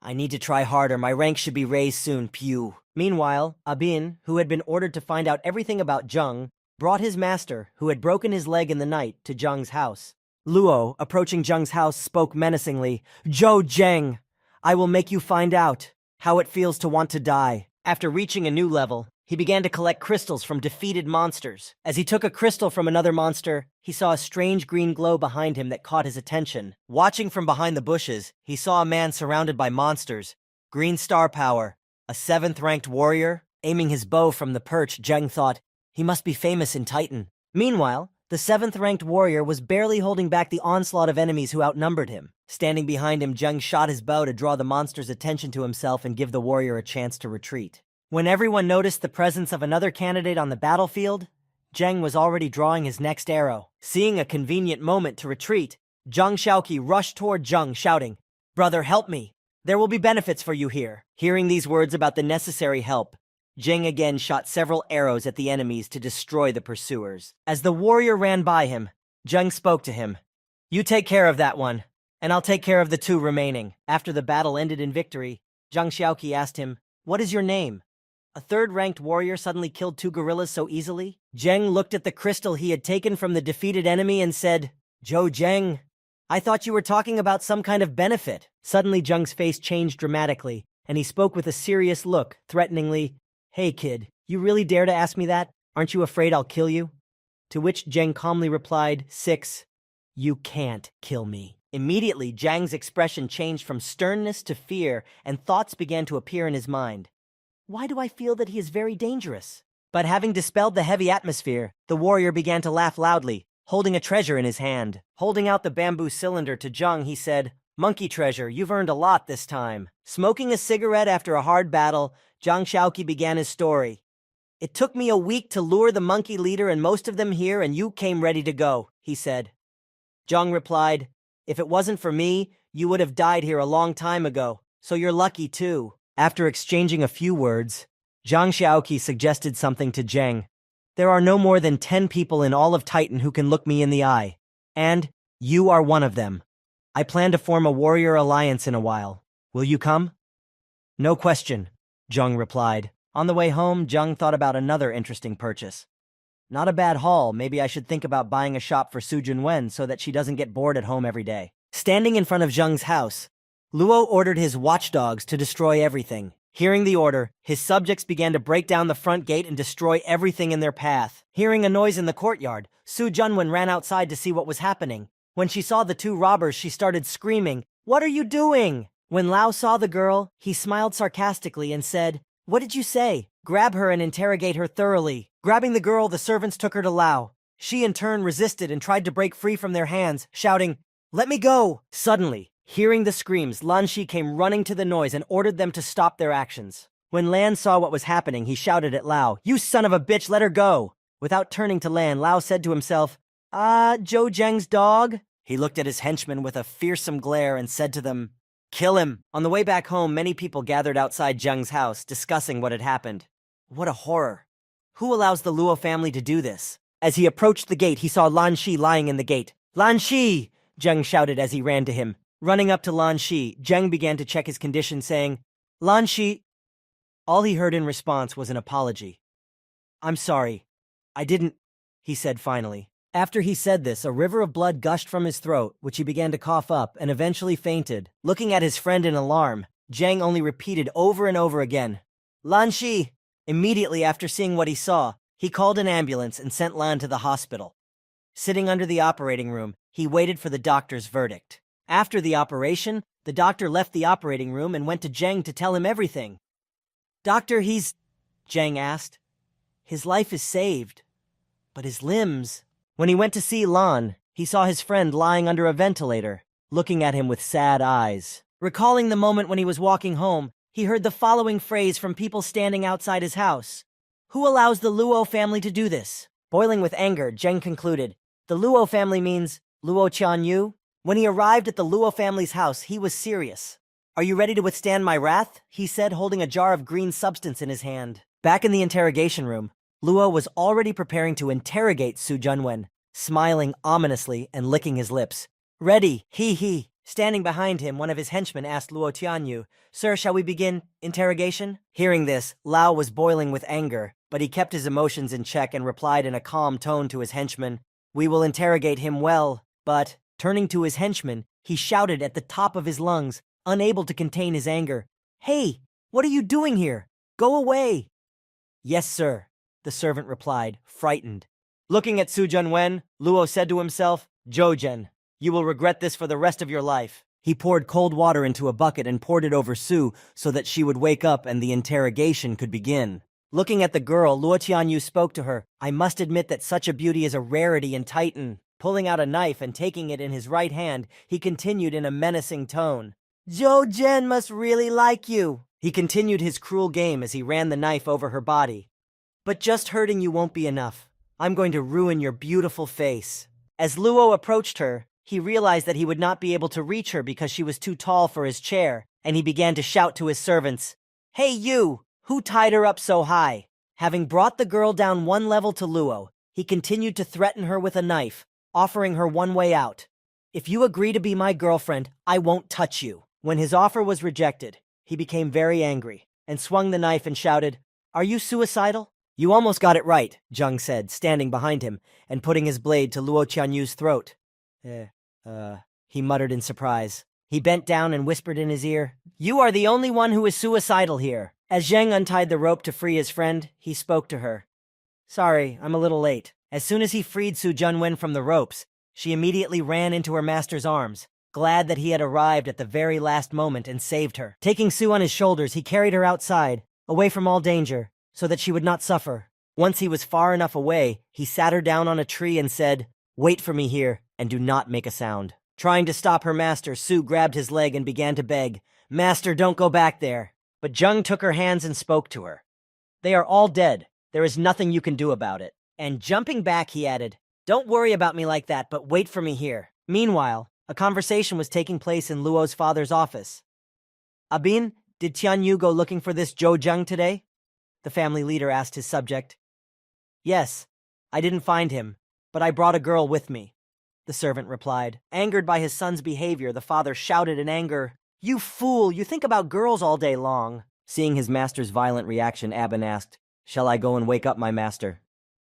A: "I need to try harder. My rank should be raised soon, pew." Meanwhile, Abin, who had been ordered to find out everything about Zhang, brought his master, who had broken his leg in the night, to Zhang's house. Luo, approaching Zhang's house, spoke menacingly, "Zhou Zheng, I will make you find out how it feels to want to die." After reaching a new level, he began to collect crystals from defeated monsters. As he took a crystal from another monster, he saw a strange green glow behind him that caught his attention. Watching from behind the bushes, he saw a man surrounded by monsters. Green star power, a 7th-ranked warrior. Aiming his bow from the perch, Zheng thought, he must be famous in Titan. Meanwhile, the 7th-ranked warrior was barely holding back the onslaught of enemies who outnumbered him. Standing behind him, Zheng shot his bow to draw the monster's attention to himself and give the warrior a chance to retreat. When everyone noticed the presence of another candidate on the battlefield, Zheng was already drawing his next arrow. Seeing a convenient moment to retreat, Zhang Shaoqi rushed toward Zheng, shouting, "Brother, help me! There will be benefits for you here." Hearing these words about the necessary help, Zheng again shot several arrows at the enemies to destroy the pursuers. As the warrior ran by him, Zheng spoke to him, "You take care of that one, and I'll take care of the 2 remaining." After the battle ended in victory, Zhang Shaoqi asked him, "What is your name?" A 3rd-ranked warrior suddenly killed 2 gorillas so easily? Zheng looked at the crystal he had taken from the defeated enemy and said, "Zhou Zheng, I thought you were talking about some kind of benefit." Suddenly Zheng's face changed dramatically, and he spoke with a serious look, threateningly, "Hey kid, you really dare to ask me that? Aren't you afraid I'll kill you?" To which Zheng calmly replied, "6, you can't kill me." Immediately, Zhang's expression changed from sternness to fear, and thoughts began to appear in his mind. Why do I feel that he is very dangerous? But having dispelled the heavy atmosphere, the warrior began to laugh loudly, holding a treasure in his hand. Holding out the bamboo cylinder to Zhang, he said, "Monkey treasure, you've earned a lot this time." Smoking a cigarette after a hard battle, Zhang Shaoqi began his story. "It took me a week to lure the monkey leader and most of them here, and you came ready to go," he said. Zhang replied, "If it wasn't for me, you would have died here a long time ago, so you're lucky too." After exchanging a few words, Zhang Shaoqi suggested something to Zheng. "There are no more than 10 people in all of Titan who can look me in the eye, and you are one of them. I plan to form a warrior alliance in a while. Will you come?" "No question," Zheng replied. On the way home, Zheng thought about another interesting purchase. Not a bad haul. Maybe I should think about buying a shop for Su Junwen so that she doesn't get bored at home every day. Standing in front of Zheng's house, Luo ordered his watchdogs to destroy everything. Hearing the order, his subjects began to break down the front gate and destroy everything in their path. Hearing a noise in the courtyard, Su Junwen ran outside to see what was happening. When she saw the 2 robbers, she started screaming, "What are you doing?" When Lao saw the girl, he smiled sarcastically and said, "What did you say? Grab her and interrogate her thoroughly." Grabbing the girl, the servants took her to Lao. She in turn resisted and tried to break free from their hands, shouting, "Let me go!" Suddenly, hearing the screams, Lan Shi came running to the noise and ordered them to stop their actions. When Lan saw what was happening, he shouted at Lao, "You son of a bitch, let her go!" Without turning to Lan, Lao said to himself, Zhou Zheng's dog?" He looked at his henchmen with a fearsome glare and said to them, "Kill him." On the way back home, many people gathered outside Zheng's house, discussing what had happened. What a horror. Who allows the Luo family to do this? As he approached the gate, he saw Lan Shi lying in the gate. "Lan Shi!" Zheng shouted as he ran to him. Running up to Lan Shi, Zheng began to check his condition, saying, "Lan Shi..." All he heard in response was an apology. "I'm sorry. I didn't," he said finally. After he said this, a river of blood gushed from his throat, which he began to cough up, and eventually fainted. Looking at his friend in alarm, Zheng only repeated over and over again, "Lan Shi!" Immediately after seeing what he saw, he called an ambulance and sent Lan to the hospital. Sitting under the operating room, he waited for the doctor's verdict. After the operation, the doctor left the operating room and went to Zheng to tell him everything. Doctor, Zhang asked. His life is saved. But his limbs... When he went to see Lan, he saw his friend lying under a ventilator, looking at him with sad eyes. Recalling the moment when he was walking home, he heard the following phrase from people standing outside his house. Who allows the Luo family to do this? Boiling with anger, Zheng concluded. The Luo family means Luo Qianyu? When he arrived at the Luo family's house, he was serious. Are you ready to withstand my wrath? He said, holding a jar of green substance in his hand. Back in the interrogation room, Luo was already preparing to interrogate Su Junwen, smiling ominously and licking his lips. Ready, he. Standing behind him, one of his henchmen asked Luo Tianyu, Sir, shall we begin interrogation? Hearing this, Lao was boiling with anger, but he kept his emotions in check and replied in a calm tone to his henchman, We will interrogate him well, but, turning to his henchman, he shouted at the top of his lungs, unable to contain his anger. Hey, what are you doing here? Go away! Yes, sir, the servant replied, frightened. Looking at Su Junwen, Luo said to himself, Zhoujen, you will regret this for the rest of your life. He poured cold water into a bucket and poured it over Su so that she would wake up and the interrogation could begin. Looking at the girl, Luo Tianyu spoke to her. I must admit that such a beauty is a rarity in Titan. Pulling out a knife and taking it in his right hand, he continued in a menacing tone. Zhoujen must really like you. He continued his cruel game as he ran the knife over her body. But just hurting you won't be enough. I'm going to ruin your beautiful face. As Luo approached her, he realized that he would not be able to reach her because she was too tall for his chair, and he began to shout to his servants, Hey you! Who tied her up so high? Having brought the girl down one level to Luo, he continued to threaten her with a knife, offering her one way out. If you agree to be my girlfriend, I won't touch you. When his offer was rejected, he became very angry, and swung the knife and shouted, Are you suicidal? You almost got it right, Zheng said, standing behind him, and putting his blade to Luo Qianyu's throat. He muttered in surprise. He bent down and whispered in his ear, You are the only one who is suicidal here. As Zheng untied the rope to free his friend, he spoke to her. Sorry, I'm a little late. As soon as he freed Su Junwen from the ropes, she immediately ran into her master's arms, glad that he had arrived at the very last moment and saved her. Taking Su on his shoulders, he carried her outside, away from all danger, so that she would not suffer. Once he was far enough away, he sat her down on a tree and said, Wait for me here, and do not make a sound. Trying to stop her master, Su grabbed his leg and began to beg, Master, don't go back there. But Zheng took her hands and spoke to her. They are all dead. There is nothing you can do about it. And jumping back, he added, Don't worry about me like that, but wait for me here. Meanwhile, a conversation was taking place in Luo's father's office. Abin, did Tianyu go looking for this Zhou Zheng today? The family leader asked his subject. Yes, I didn't find him, but I brought a girl with me, the servant replied. Angered by his son's behavior, the father shouted in anger, You fool, you think about girls all day long. Seeing his master's violent reaction, Abin asked, Shall I go and wake up my master?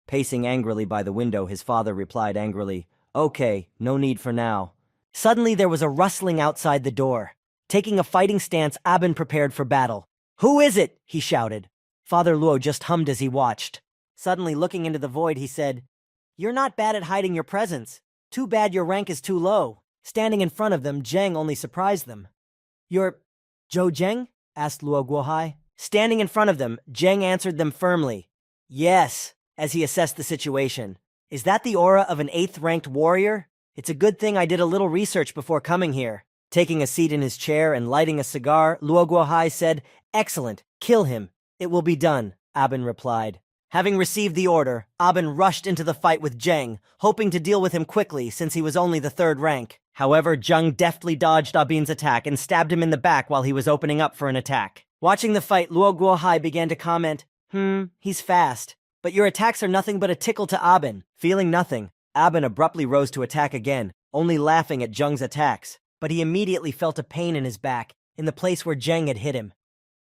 A: Pacing angrily by the window, his father replied angrily, Okay, no need for now. Suddenly there was a rustling outside the door. Taking a fighting stance, Abin prepared for battle. Who is it? He shouted. Father Luo just hummed as he watched. Suddenly looking into the void, he said, You're not bad at hiding your presence. Too bad your rank is too low. Standing in front of them, Zheng only surprised them. You're Zhou Zheng? Asked Luo Guohai. Standing in front of them, Zheng answered them firmly. Yes, as he assessed the situation. Is that the aura of an 8th-ranked warrior? It's a good thing I did a little research before coming here. Taking a seat in his chair and lighting a cigar, Luo Guohai said, Excellent, kill him. It will be done, Abin replied. Having received the order, Abin rushed into the fight with Zheng, hoping to deal with him quickly since he was only the 3rd rank. However, Zheng deftly dodged Abin's attack and stabbed him in the back while he was opening up for an attack. Watching the fight, Luo Guohai began to comment, he's fast. But your attacks are nothing but a tickle to Abin. Feeling nothing, Abin abruptly rose to attack again, only laughing at Zheng's attacks. But he immediately felt a pain in his back, in the place where Zheng had hit him.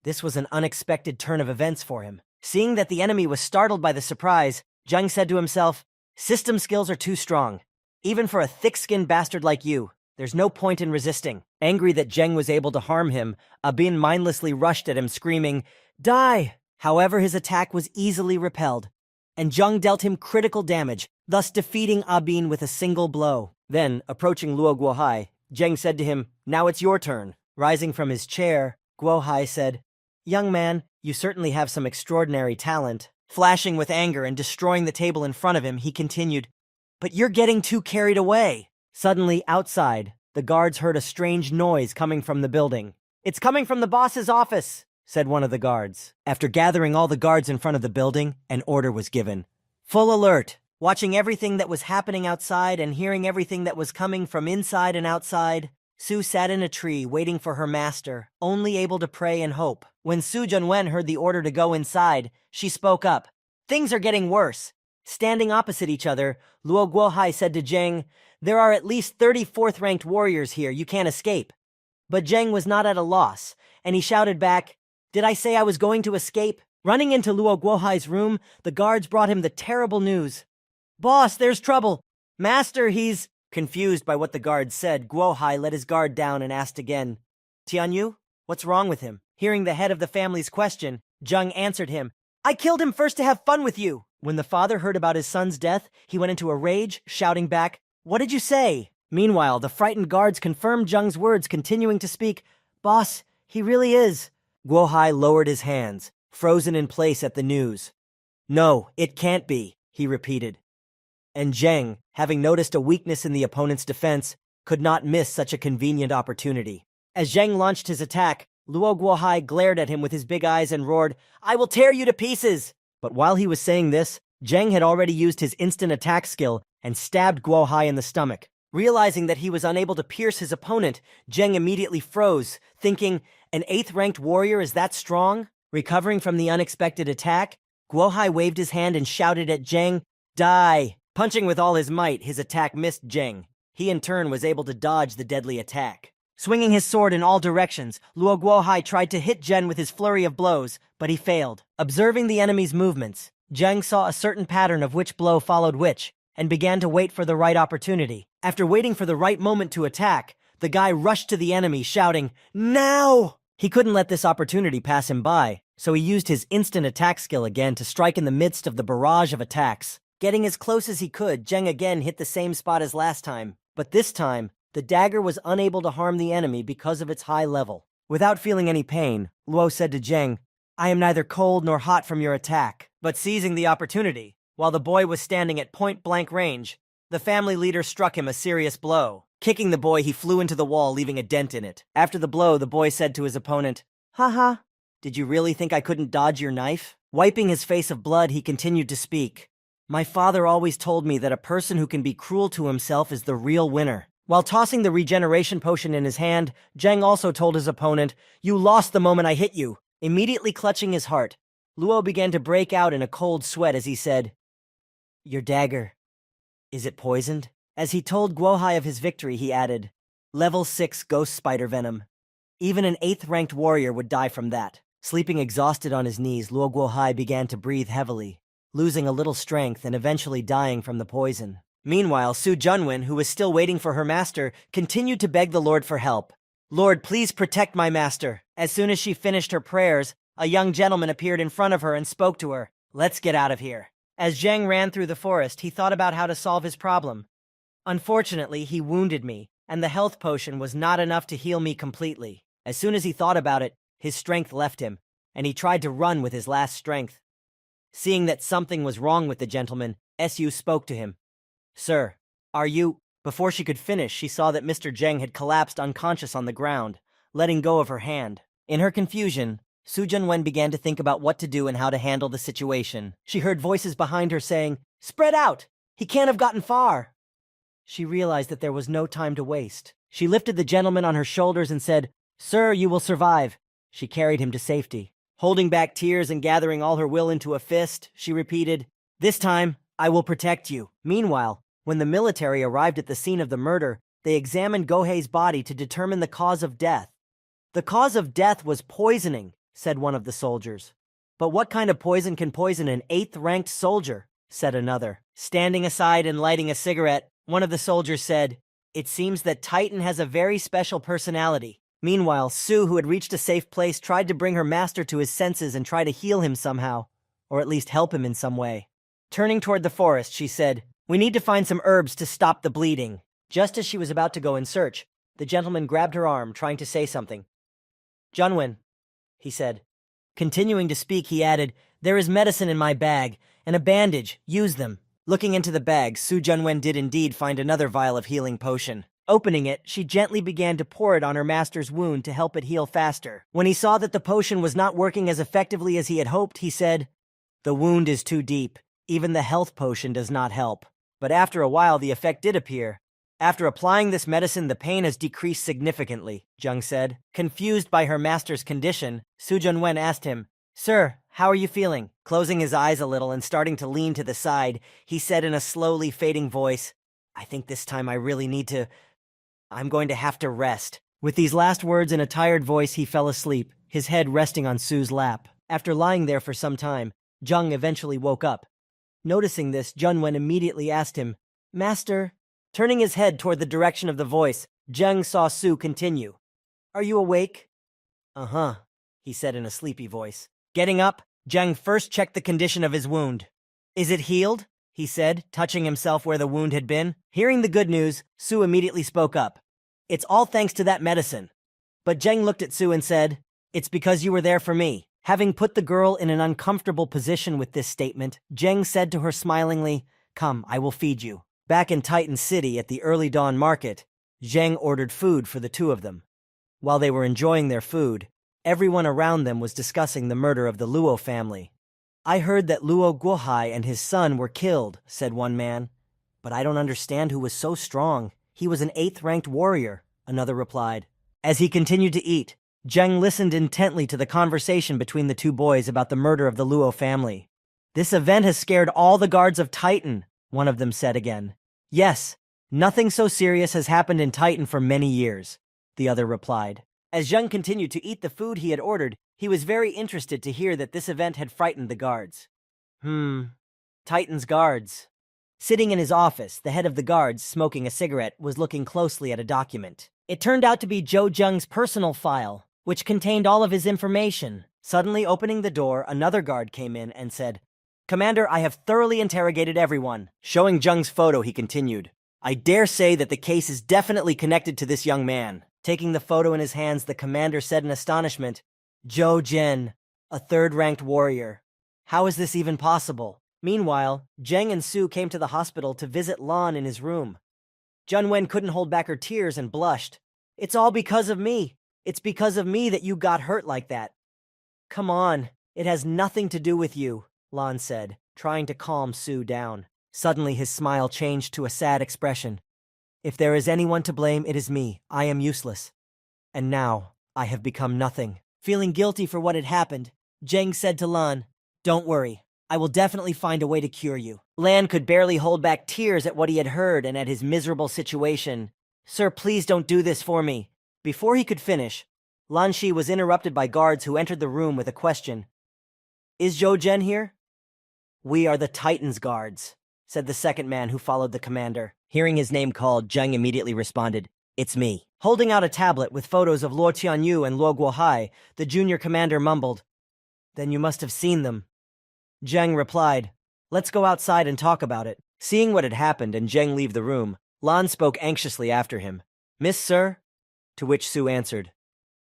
A: This was an unexpected turn of events for him. Seeing that the enemy was startled by the surprise, Zheng said to himself, System skills are too strong. Even for a thick-skinned bastard like you, there's no point in resisting. Angry that Zheng was able to harm him, Abin mindlessly rushed at him, screaming, Die! However, his attack was easily repelled, and Zheng dealt him critical damage, thus defeating Abin with a single blow. Then, approaching Luo Guohai, Zheng said to him, Now it's your turn. Rising from his chair, Guohai said, Young man, You certainly have some extraordinary talent. Flashing with anger and destroying the table in front of him, he continued, "But you're getting too carried away." Suddenly, outside, the guards heard a strange noise coming from the building. "It's coming from the boss's office," said one of the guards. After gathering all the guards in front of the building, an order was given. Full alert, watching everything that was happening outside and hearing everything that was coming from inside and outside, Su sat in a tree waiting for her master, only able to pray and hope. When Su Junwen heard the order to go inside, she spoke up. "Things are getting worse." Standing opposite each other, Luo Guohai said to Zheng, "There are at least 34th-ranked warriors here, you can't escape." But Zheng was not at a loss, and he shouted back, "Did I say I was going to escape?" Running into Luo Guohai's room, the guards brought him the terrible news. "Boss, there's trouble. Master, he's—" Confused by what the guards said, Guohai let his guard down and asked again, "Tianyu, what's wrong with him?" Hearing the head of the family's question, Zheng answered him, "I killed him first to have fun with you." When the father heard about his son's death, he went into a rage, shouting back, "What did you say?" Meanwhile, the frightened guards confirmed Zheng's words, continuing to speak, "Boss, he really is." Guohai lowered his hands, frozen in place at the news. "No, it can't be," he repeated. And Zheng, having noticed a weakness in the opponent's defense, could not miss such a convenient opportunity. As Zheng launched his attack, Luo Guohai glared at him with his big eyes and roared, "I will tear you to pieces!" But while he was saying this, Zheng had already used his instant attack skill and stabbed Guohai in the stomach. Realizing that he was unable to pierce his opponent, Zheng immediately froze, thinking, "An 8th-ranked warrior is that strong?" Recovering from the unexpected attack, Guohai waved his hand and shouted at Zheng, "Die!" Punching with all his might, his attack missed Zheng. He in turn was able to dodge the deadly attack. Swinging his sword in all directions, Luo Guohai tried to hit Zheng with his flurry of blows, but he failed. Observing the enemy's movements, Zheng saw a certain pattern of which blow followed which, and began to wait for the right opportunity. After waiting for the right moment to attack, the guy rushed to the enemy, shouting, "Now!" He couldn't let this opportunity pass him by, so he used his instant attack skill again to strike in the midst of the barrage of attacks. Getting as close as he could, Zheng again hit the same spot as last time, but this time, the dagger was unable to harm the enemy because of its high level. Without feeling any pain, Luo said to Zheng, "I am neither cold nor hot from your attack." But seizing the opportunity, while the boy was standing at point-blank range, the family leader struck him a serious blow. Kicking the boy, he flew into the wall, leaving a dent in it. After the blow, the boy said to his opponent, "Haha, did you really think I couldn't dodge your knife?" Wiping his face of blood, he continued to speak. "My father always told me that a person who can be cruel to himself is the real winner." While tossing the regeneration potion in his hand, Zheng also told his opponent, "You lost the moment I hit you." Immediately clutching his heart, Luo began to break out in a cold sweat as he said, "Your dagger, is it poisoned?" As he told Guohai of his victory, he added, "Level 6 ghost spider venom. Even an 8th-ranked warrior would die from that." Sleeping exhausted on his knees, Luo Guohai began to breathe heavily, losing a little strength and eventually dying from the poison. Meanwhile, Su Junwen, who was still waiting for her master, continued to beg the Lord for help. "Lord, please protect my master." As soon as she finished her prayers, a young gentleman appeared in front of her and spoke to her. "Let's get out of here." As Zheng ran through the forest, he thought about how to solve his problem. "Unfortunately, he wounded me, and the health potion was not enough to heal me completely." As soon as he thought about it, his strength left him, and he tried to run with his last strength. Seeing that something was wrong with the gentleman, Su spoke to him. "Sir, are you—" Before she could finish, she saw that Mr. Zheng had collapsed unconscious on the ground, letting go of her hand. In her confusion, Su Junwen began to think about what to do and how to handle the situation. She heard voices behind her saying, "Spread out! He can't have gotten far!" She realized that there was no time to waste. She lifted the gentleman on her shoulders and said, "Sir, you will survive." She carried him to safety. Holding back tears and gathering all her will into a fist, she repeated, "This time, I will protect you." Meanwhile, when the military arrived at the scene of the murder, they examined Gohei's body to determine the cause of death. "The cause of death was poisoning," said one of the soldiers. "But what kind of poison can poison an 8th-ranked soldier?" said another. Standing aside and lighting a cigarette, one of the soldiers said, "It seems that Titan has a very special personality." Meanwhile, Su, who had reached a safe place, tried to bring her master to his senses and try to heal him somehow, or at least help him in some way. Turning toward the forest, she said, "We need to find some herbs to stop the bleeding." Just as she was about to go in search, the gentleman grabbed her arm, trying to say something. "Junwen," he said, Continuing to speak, he added, "There is medicine in my bag, and a bandage. Use them." Looking into the bag, Su Junwen did indeed find another vial of healing potion. Opening it, she gently began to pour it on her master's wound to help it heal faster. When he saw that the potion was not working as effectively as he had hoped, he said, "The wound is too deep. Even the health potion does not help." But after a while, the effect did appear. "After applying this medicine, the pain has decreased significantly," Jung said. Confused by her master's condition, Su Junwen asked him, "Sir, how are you feeling?" Closing his eyes a little and starting to lean to the side, he said in a slowly fading voice, "I think this time I'm going to have to rest." With these last words in a tired voice, he fell asleep, his head resting on Su's lap. After lying there for some time, Jung eventually woke up. Noticing this, Junwen immediately asked him, "Master?" Turning his head toward the direction of the voice, Jung saw Su continue. "Are you awake?" "Uh-huh," he said in a sleepy voice. Getting up, Jung first checked the condition of his wound. "Is it healed?" he said, touching himself where the wound had been. Hearing the good news, Su immediately spoke up. "It's all thanks to that medicine." But Jung looked at Su and said, "It's because you were there for me." Having put the girl in an uncomfortable position with this statement, Jung said to her smilingly, "Come, I will feed you." Back in Titan City at the early dawn market, Zheng ordered food for the two of them. While they were enjoying their food, everyone around them was discussing the murder of the Luo family. "I heard that Luo Guohai and his son were killed," said one man. "But I don't understand who was so strong. He was an 8th-ranked warrior," another replied. As he continued to eat, Zheng listened intently to the conversation between the two boys about the murder of the Luo family. "This event has scared all the guards of Titan," one of them said again. "Yes, nothing so serious has happened in Titan for many years," the other replied. As Zheng continued to eat the food he had ordered, he was very interested to hear that this event had frightened the guards. Titan's guards. Sitting in his office, the head of the guards, smoking a cigarette, was looking closely at a document. It turned out to be Zhou Zheng's personal file, which contained all of his information. Suddenly opening the door, another guard came in and said, "Commander, I have thoroughly interrogated everyone." Showing Zheng's photo, he continued, "I dare say that the case is definitely connected to this young man." Taking the photo in his hands, the commander said in astonishment, "Zhou Zhen, a 3rd-ranked warrior. How is this even possible?" Meanwhile, Zheng and Su came to the hospital to visit Lan in his room. Junwen couldn't hold back her tears and blushed. "It's all because of me. It's because of me that you got hurt like that." "Come on, it has nothing to do with you," Lan said, trying to calm Su down. Suddenly his smile changed to a sad expression. "If there is anyone to blame, it is me. I am useless. And now, I have become nothing." Feeling guilty for what had happened, Zheng said to Lan, "Don't worry. I will definitely find a way to cure you." Lan could barely hold back tears at what he had heard and at his miserable situation. "Sir, please don't do this for me." Before he could finish, Lan Shi was interrupted by guards who entered the room with a question. "Is Zhou Zhen here?" "We are the Titan's guards," said the second man who followed the commander. Hearing his name called, Zheng immediately responded, "It's me." Holding out a tablet with photos of Luo Tianyu and Luo Guohai, the junior commander mumbled, "Then you must have seen them." Zheng replied, "Let's go outside and talk about it." Seeing what had happened and Zheng leave the room, Lan spoke anxiously after him. "Miss, sir?" To which Su answered,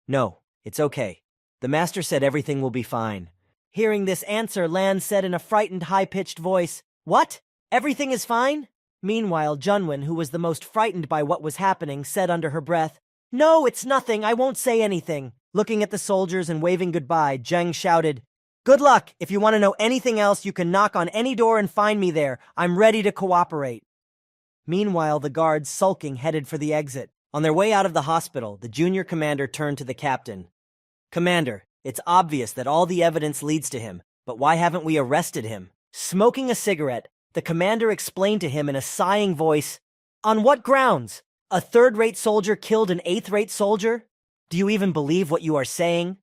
A: "No, it's okay. The master said everything will be fine." Hearing this answer, Lan said in a frightened, high-pitched voice, "What? Everything is fine?" Meanwhile, Junwen, who was the most frightened by what was happening, said under her breath, "No, it's nothing. I won't say anything." Looking at the soldiers and waving goodbye, Zheng shouted, "Good luck! If you want to know anything else, you can knock on any door and find me there. I'm ready to cooperate." Meanwhile, the guards, sulking, headed for the exit. On their way out of the hospital, the junior commander turned to the captain. "Commander, it's obvious that all the evidence leads to him, but why haven't we arrested him?" Smoking a cigarette, the commander explained to him in a sighing voice, "On what grounds? A 3rd-rate soldier killed an 8th-rate soldier? Do you even believe what you are saying?"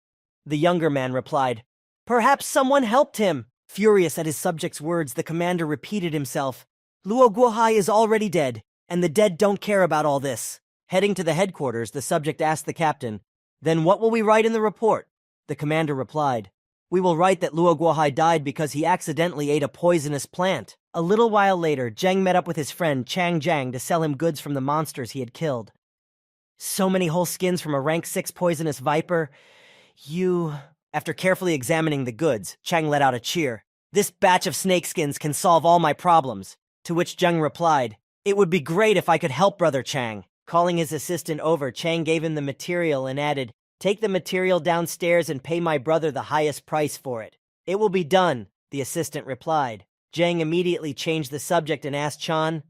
A: The younger man replied, "Perhaps someone helped him." Furious at his subject's words, the commander repeated himself, "Luo Guohai is already dead, and the dead don't care about all this." Heading to the headquarters, the subject asked the captain, "Then what will we write in the report?" The commander replied, "We will write that Luo Guohai died because he accidentally ate a poisonous plant." A little while later, Zheng met up with his friend Chang Jiang to sell him goods from the monsters he had killed. "So many whole skins from a rank 6 poisonous viper. After carefully examining the goods, Chang let out a cheer. This batch of snakeskins can solve all my problems. To which Zheng replied, "It would be great if I could help Brother Chang." Calling his assistant over, Chang gave him the material and added, "Take the material downstairs and pay my brother the highest price for it." "It will be done," the assistant replied. Zheng immediately changed the subject and asked Chan,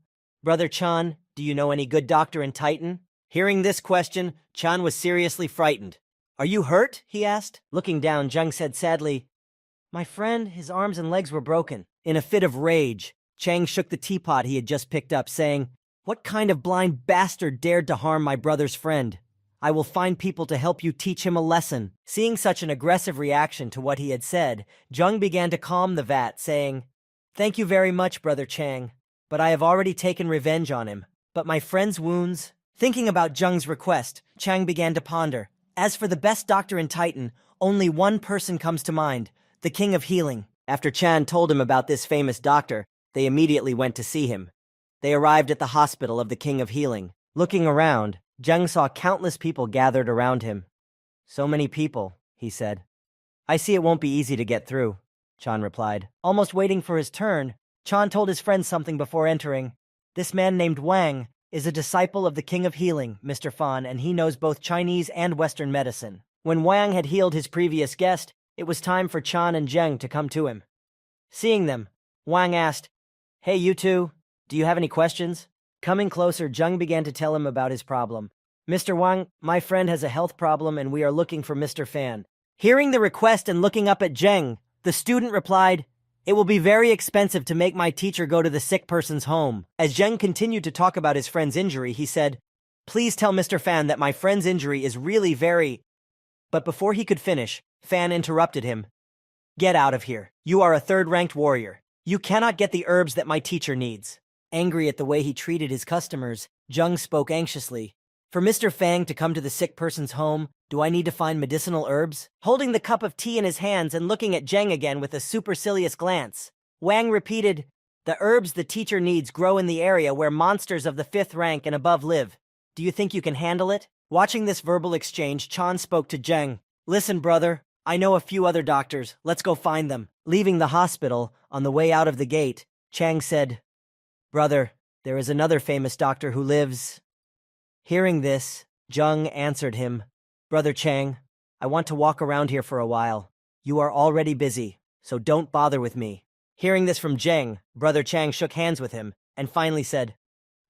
A: "Brother Chan, do you know any good doctor in Titan?" Hearing this question, Chan was seriously frightened. "Are you hurt?" he asked. Looking down, Zheng said sadly, "My friend, his arms and legs were broken." In a fit of rage, Chang shook the teapot he had just picked up, saying, "What kind of blind bastard dared to harm my brother's friend? I will find people to help you teach him a lesson." Seeing such an aggressive reaction to what he had said, Zheng began to calm the vat, saying, "Thank you very much, Brother Chang, but I have already taken revenge on him. But my friend's wounds..." Thinking about Zheng's request, Chang began to ponder. As for the best doctor in Titan, only one person comes to mind, the King of Healing. After Chan told him about this famous doctor, they immediately went to see him. They arrived at the hospital of the King of Healing. Looking around, Zheng saw countless people gathered around him. "So many people," he said. "I see it won't be easy to get through," Chan replied. Almost waiting for his turn, Chan told his friend something before entering. "This man named Wang is a disciple of the King of Healing, Mr. Fan, and he knows both Chinese and Western medicine." When Wang had healed his previous guest, it was time for Chan and Zheng to come to him. Seeing them, Wang asked, "Hey, you two, do you have any questions?" Coming closer, Zheng began to tell him about his problem. "Mr. Wang, my friend has a health problem and we are looking for Mr. Fan." Hearing the request and looking up at Zheng, the student replied, "It will be very expensive to make my teacher go to the sick person's home." As Zheng continued to talk about his friend's injury, he said, "Please tell Mr. Fan that my friend's injury is really very..." But before he could finish, Fan interrupted him. "Get out of here. You are a third-ranked warrior. You cannot get the herbs that my teacher needs." Angry at the way he treated his customers, Zheng spoke anxiously. "For Mr. Fang to come to the sick person's home, do I need to find medicinal herbs?" Holding the cup of tea in his hands and looking at Zheng again with a supercilious glance, Wang repeated, "The herbs the teacher needs grow in the area where monsters of the 5th rank and above live. Do you think you can handle it?" Watching this verbal exchange, Chan spoke to Zheng. "Listen, brother, I know a few other doctors. Let's go find them." Leaving the hospital, on the way out of the gate, Chang said, "Brother, there is another famous doctor who lives..." Hearing this, Zheng answered him, "Brother Chang, I want to walk around here for a while. You are already busy, so don't bother with me." Hearing this from Zheng, Brother Chang shook hands with him and finally said,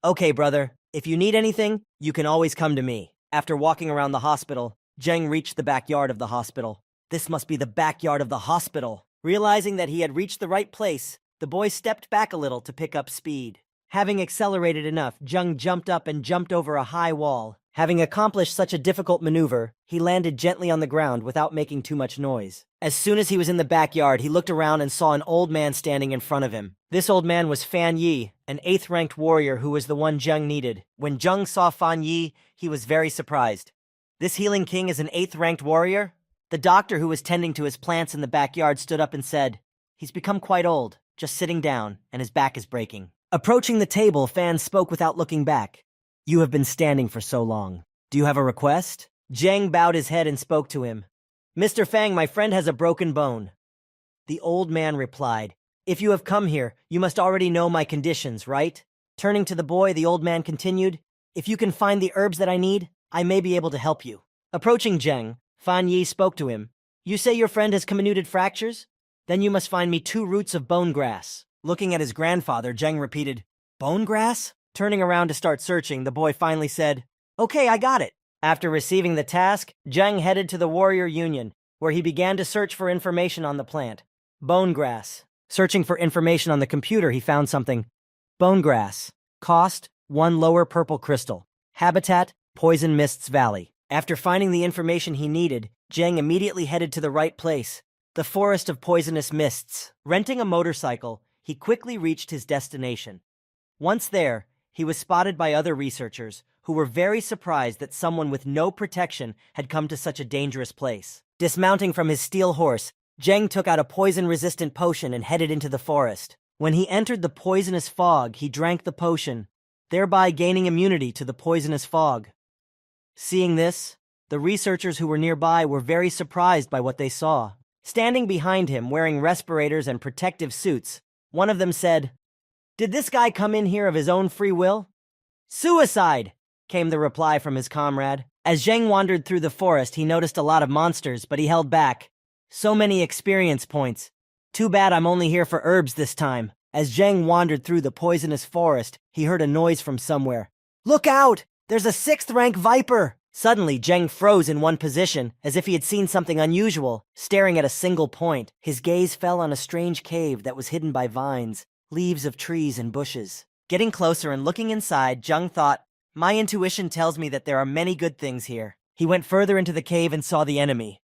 A: "Okay, brother, if you need anything, you can always come to me." After walking around the hospital, Zheng reached the backyard of the hospital. This must be the backyard of the hospital. Realizing that he had reached the right place, the boy stepped back a little to pick up speed. Having accelerated enough, Zheng jumped up and jumped over a high wall. Having accomplished such a difficult maneuver, he landed gently on the ground without making too much noise. As soon as he was in the backyard, he looked around and saw an old man standing in front of him. This old man was Fan Yi, an 8th-ranked warrior who was the one Zheng needed. When Zheng saw Fan Yi, he was very surprised. "This healing king is an 8th-ranked warrior?" The doctor who was tending to his plants in the backyard stood up and said, "He's become quite old, just sitting down, and his back is breaking." Approaching the table, Fan spoke without looking back. "You have been standing for so long. Do you have a request?" Zheng bowed his head and spoke to him. "Mr. Fang, my friend has a broken bone." The old man replied, "If you have come here, you must already know my conditions, right?" Turning to the boy, the old man continued, "If you can find the herbs that I need, I may be able to help you." Approaching Zheng, Fan Yi spoke to him. "You say your friend has comminuted fractures? Then you must find me 2 roots of bone grass." Looking at his grandfather, Zheng repeated, "Bone grass?" Turning around to start searching, the boy finally said, "Okay, I got it." After receiving the task, Zheng headed to the Warrior Union, where he began to search for information on the plant. Bone grass. Searching for information on the computer, he found something. Bone grass. Cost, 1 lower purple crystal. Habitat, Poison Mists Valley. After finding the information he needed, Zheng immediately headed to the right place, the Forest of Poisonous Mists. Renting a motorcycle, he quickly reached his destination. Once there, he was spotted by other researchers, who were very surprised that someone with no protection had come to such a dangerous place. Dismounting from his steel horse, Zheng took out a poison-resistant potion and headed into the forest. When he entered the poisonous fog, he drank the potion, thereby gaining immunity to the poisonous fog. Seeing this, The researchers who were nearby were very surprised by what they saw. Standing behind him, wearing respirators and protective suits, one of them said, "Did this guy come in here of his own free will?" "Suicide," came the reply from his comrade. As Zheng wandered through the forest, he noticed a lot of monsters, but he held back. So many experience points. Too bad I'm only here for herbs this time. As Zheng wandered through the poisonous forest, he heard a noise from somewhere. "Look out! There's a 6th-rank viper!" Suddenly, Zheng froze in one position, as if he had seen something unusual, staring at a single point. His gaze fell on a strange cave that was hidden by vines, leaves of trees and bushes. Getting closer and looking inside, Zheng thought, "My intuition tells me that there are many good things here." He went further into the cave and saw the enemy.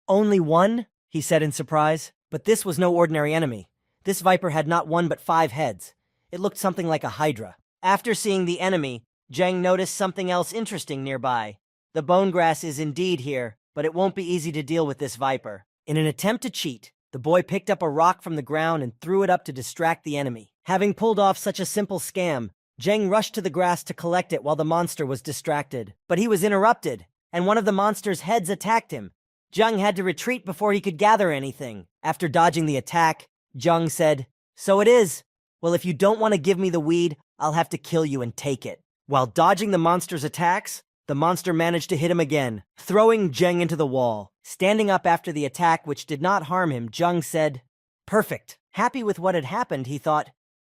A: "Only one?" he said in surprise. But this was no ordinary enemy. This viper had not 1 but 5 heads. It looked something like a hydra. After seeing the enemy, Zheng noticed something else interesting nearby. The bone grass is indeed here, but it won't be easy to deal with this viper. In an attempt to cheat, the boy picked up a rock from the ground and threw it up to distract the enemy. Having pulled off such a simple scam, Zheng rushed to the grass to collect it while the monster was distracted. But he was interrupted, and one of the monster's heads attacked him. Zheng had to retreat before he could gather anything. After dodging the attack, Zheng said, "So it is. Well, if you don't want to give me the weed, I'll have to kill you and take it." While dodging the monster's attacks, the monster managed to hit him again, throwing Zheng into the wall. Standing up after the attack, which did not harm him, Zheng said, "Perfect." Happy with what had happened, he thought,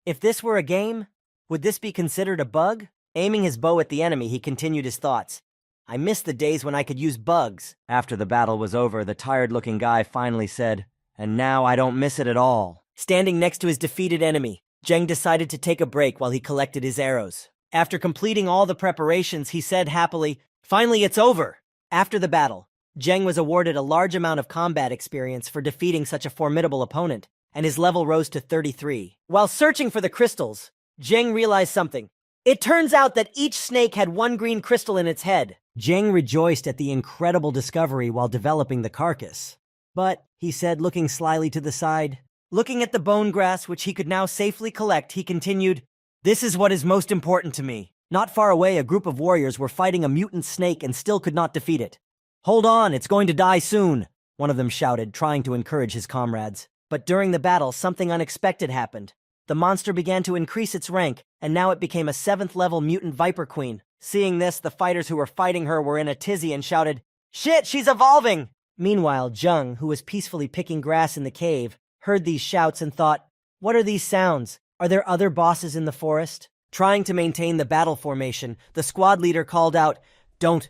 A: "If this were a game, would this be considered a bug?" Aiming his bow at the enemy, he continued his thoughts. "I miss the days when I could use bugs." After the battle was over, the tired-looking guy finally said, "And now I don't miss it at all." Standing next to his defeated enemy, Zheng decided to take a break while he collected his arrows. After completing all the preparations, he said happily, "Finally, it's over!" After the battle, Zheng was awarded a large amount of combat experience for defeating such a formidable opponent, and his level rose to 33. While searching for the crystals, Zheng realized something. It turns out that each snake had 1 green crystal in its head. Zheng rejoiced at the incredible discovery while developing the carcass. "But," he said, looking slyly to the side, looking at the bone grass which he could now safely collect, he continued, "This is what is most important to me." Not far away, a group of warriors were fighting a mutant snake and still could not defeat it. "Hold on, it's going to die soon," one of them shouted, trying to encourage his comrades. But during the battle, something unexpected happened. The monster began to increase its rank, and now it became a 7th-level mutant viper queen. Seeing this, the fighters who were fighting her were in a tizzy and shouted, "Shit, she's evolving!" Meanwhile, Zheng, who was peacefully picking grass in the cave, heard these shouts and thought, "What are these sounds? Are there other bosses in the forest?" Trying to maintain the battle formation, the squad leader called out, Don't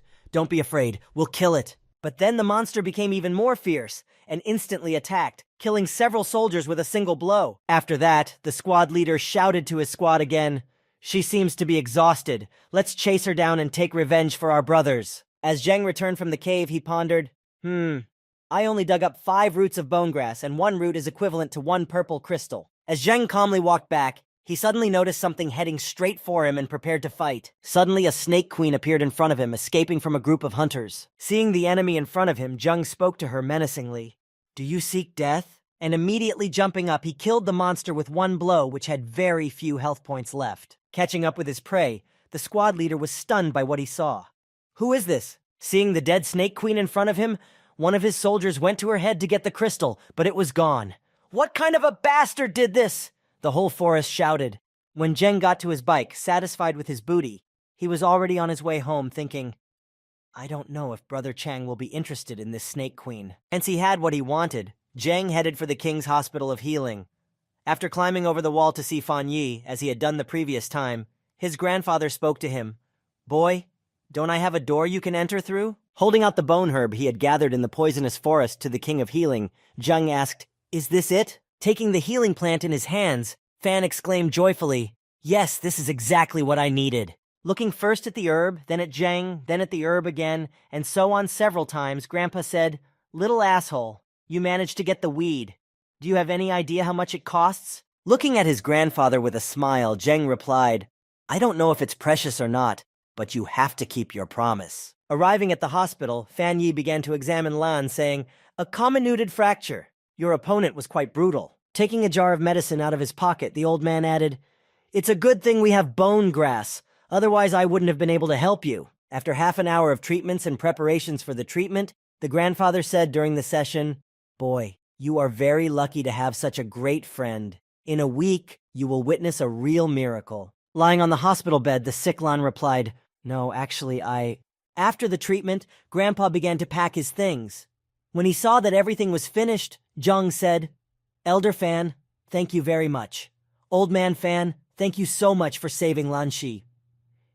A: be afraid, we'll kill it." But then the monster became even more fierce and instantly attacked, killing several soldiers with a single blow. After that, the squad leader shouted to his squad again, "She seems to be exhausted. Let's chase her down and take revenge for our brothers." As Zheng returned from the cave, he pondered, I only dug up 5 roots of bone grass, and 1 root is equivalent to 1 purple crystal." As Zheng calmly walked back, he suddenly noticed something heading straight for him and prepared to fight. Suddenly, a snake queen appeared in front of him, escaping from a group of hunters. Seeing the enemy in front of him, Zheng spoke to her menacingly. "Do you seek death?" And immediately jumping up, he killed the monster with 1 blow, which had very few health points left. Catching up with his prey, the squad leader was stunned by what he saw. "Who is this?" Seeing the dead snake queen in front of him, one of his soldiers went to her head to get the crystal, but it was gone. "What kind of a bastard did this?" the whole forest shouted. When Zheng got to his bike, satisfied with his booty, he was already on his way home thinking, "I don't know if Brother Chang will be interested in this snake queen." Hence he had what he wanted. Zheng headed for the King's Hospital of Healing. After climbing over the wall to see Fan Yi, as he had done the previous time, his grandfather spoke to him. "Boy, don't I have a door you can enter through?" Holding out the bone herb he had gathered in the poisonous forest to the King of Healing, Zheng asked, "Is this it?" Taking the healing plant in his hands, Fan exclaimed joyfully, "Yes, this is exactly what I needed." Looking first at the herb, then at Zheng, then at the herb again, and so on several times, Grandpa said, "Little asshole, you managed to get the weed. Do you have any idea how much it costs?" Looking at his grandfather with a smile, Zheng replied, "I don't know if it's precious or not, but you have to keep your promise." Arriving at the hospital, Fan Yi began to examine Lan, saying, "A comminuted fracture. Your opponent was quite brutal." Taking a jar of medicine out of his pocket, the old man added, "It's a good thing we have bone grass, otherwise I wouldn't have been able to help you." After half an hour of treatments and preparations for the treatment, the grandfather said during the session, "Boy, you are very lucky to have such a great friend. In a week, you will witness a real miracle." Lying on the hospital bed, the sick Lan replied, "No, actually, I—" After the treatment, Grandpa began to pack his things. When he saw that everything was finished, Jung said, "Elder Fan, thank you very much. Old Man Fan, thank you so much for saving Lan Shi."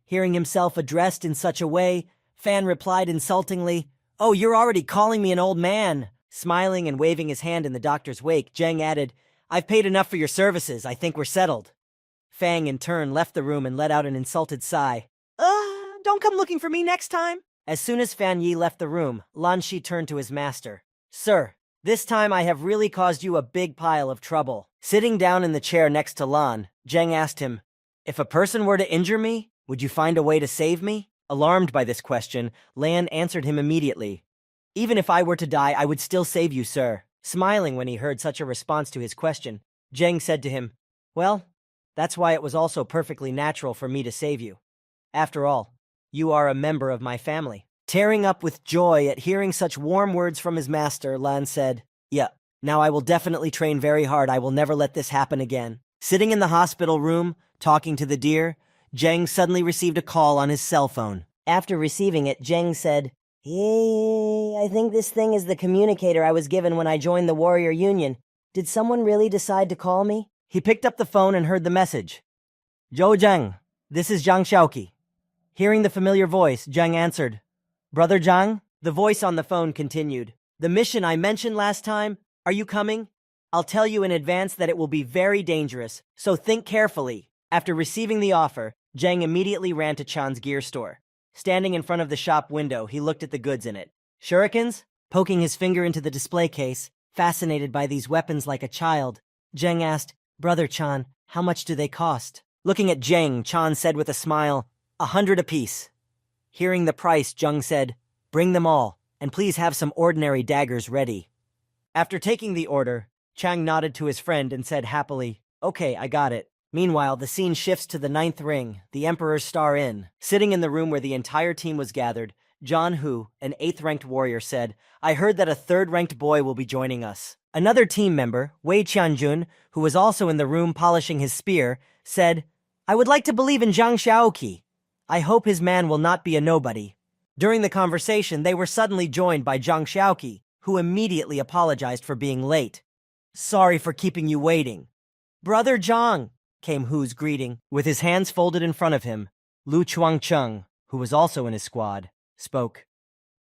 A: Hearing himself addressed in such a way, Fan replied insultingly, "Oh, you're already calling me an old man." Smiling and waving his hand in the doctor's wake, Jeng added, "I've paid enough for your services. I think we're settled." Fang, in turn, left the room and let out an insulted sigh. Don't come looking for me next time." As soon as Fan Yi left the room, Lan Shi turned to his master. "Sir, this time I have really caused you a big pile of trouble." Sitting down in the chair next to Lan, Jeng asked him, "If a person were to injure me, would you find a way to save me?" Alarmed by this question, Lan answered him immediately, "Even if I were to die, I would still save you, sir." Smiling when he heard such a response to his question, Jeng said to him, "Well, that's why it was also perfectly natural for me to save you. After all, you are a member of my family." Tearing up with joy at hearing such warm words from his master, Lan said, "Yeah, now I will definitely train very hard. I will never let this happen again." Sitting in the hospital room, talking to the deer, Jeng suddenly received a call on his cell phone. After receiving it, Jeng said, "Hey, I think this thing is the communicator I was given when I joined the Warrior Union. Did someone really decide to call me?" He picked up the phone and heard the message. "Zhou Zhang, this is Zhang Xiaoqi." Hearing the familiar voice, Zhang answered, "Brother Zhang?" The voice on the phone continued, "The mission I mentioned last time, are you coming? I'll tell you in advance that it will be very dangerous, so think carefully." After receiving the offer, Zhang immediately ran to Chan's gear store. Standing in front of the shop window, he looked at the goods in it. "Shurikens?" Poking his finger into the display case, fascinated by these weapons like a child, Zhang asked, "Brother Chan, how much do they cost?" Looking at Zhang, Chan said with a smile, 100 apiece. Hearing the price, Zhang said, "Bring them all, and please have some ordinary daggers ready." After taking the order, Chang nodded to his friend and said happily, "Okay, I got it." Meanwhile, the scene shifts to the 9th ring, the Emperor's Star Inn. Sitting in the room where the entire team was gathered, John Hu, an 8th-ranked warrior, said, "I heard that a 3rd-ranked boy will be joining us." Another team member, Wei Qianjun, who was also in the room polishing his spear, said, "I would like to believe in Zhang Xiaoqi. I hope his man will not be a nobody." During the conversation, they were suddenly joined by Zhang Xiaoqi, who immediately apologized for being late. "Sorry for keeping you waiting." "Brother Zhang," came Hu's greeting. With his hands folded in front of him, Lu Chuangcheng, who was also in his squad, spoke.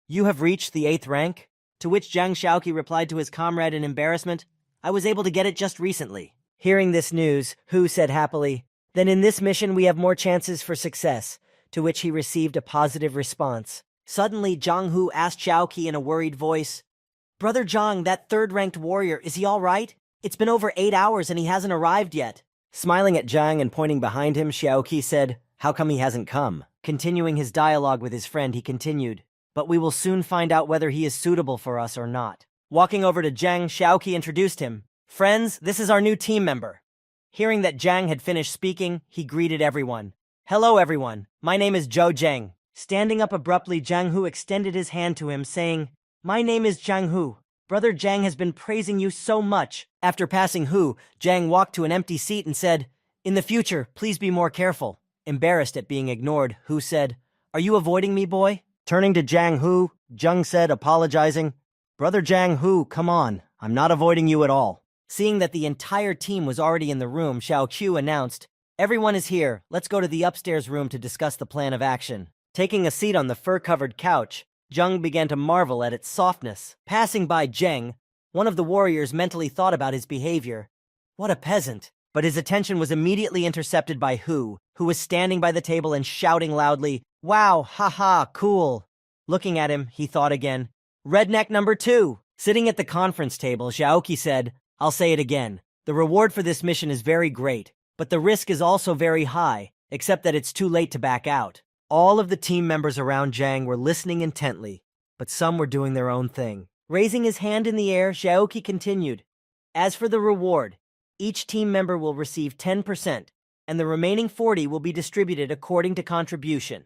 A: "You have reached the 8th rank?" To which Zhang Xiaoqi replied to his comrade in embarrassment, "I was able to get it just recently." Hearing this news, Hu said happily, "Then in this mission we have more chances for success," to which he received a positive response. Suddenly, Zhang Hu asked Xiaoqi in a worried voice, "Brother Zhang, that 3rd-ranked warrior, is he all right? It's been over 8 hours and he hasn't arrived yet." Smiling at Zhang and pointing behind him, Xiaoqi said, "How come he hasn't come?" Continuing his dialogue with his friend, he continued, "But we will soon find out whether he is suitable for us or not." Walking over to Zhang, Xiaoqi introduced him. "Friends, this is our new team member." Hearing that Zhang had finished speaking, he greeted everyone. "Hello, everyone. My name is Zhou Zhang." Standing up abruptly, Zhang Hu extended his hand to him, saying, "My name is Zhang Hu. Brother Zhang has been praising you so much." After passing Hu, Zhang walked to an empty seat and said, "In the future, please be more careful." Embarrassed at being ignored, Hu said, "Are you avoiding me, boy?" Turning to Zhang Hu, Zhang said, apologizing, "Brother Zhang Hu, come on. I'm not avoiding you at all." Seeing that the entire team was already in the room, Xiao Qiu announced, "Everyone is here. Let's go to the upstairs room to discuss the plan of action." Taking a seat on the fur-covered couch, Zhang began to marvel at its softness. Passing by Zheng, one of the warriors mentally thought about his behavior. What a peasant! But his attention was immediately intercepted by Hu was standing by the table and shouting loudly, "Wow, haha, cool." Looking at him, he thought again, "Redneck number 2." Sitting at the conference table, Xiaoqi said, "I'll say it again. The reward for this mission is very great, but the risk is also very high, except that it's too late to back out." All of the team members around Zhang were listening intently, but some were doing their own thing. Raising his hand in the air, Xiaoqi continued, "As for the reward, each team member will receive 10%, and the remaining 40% will be distributed according to contribution."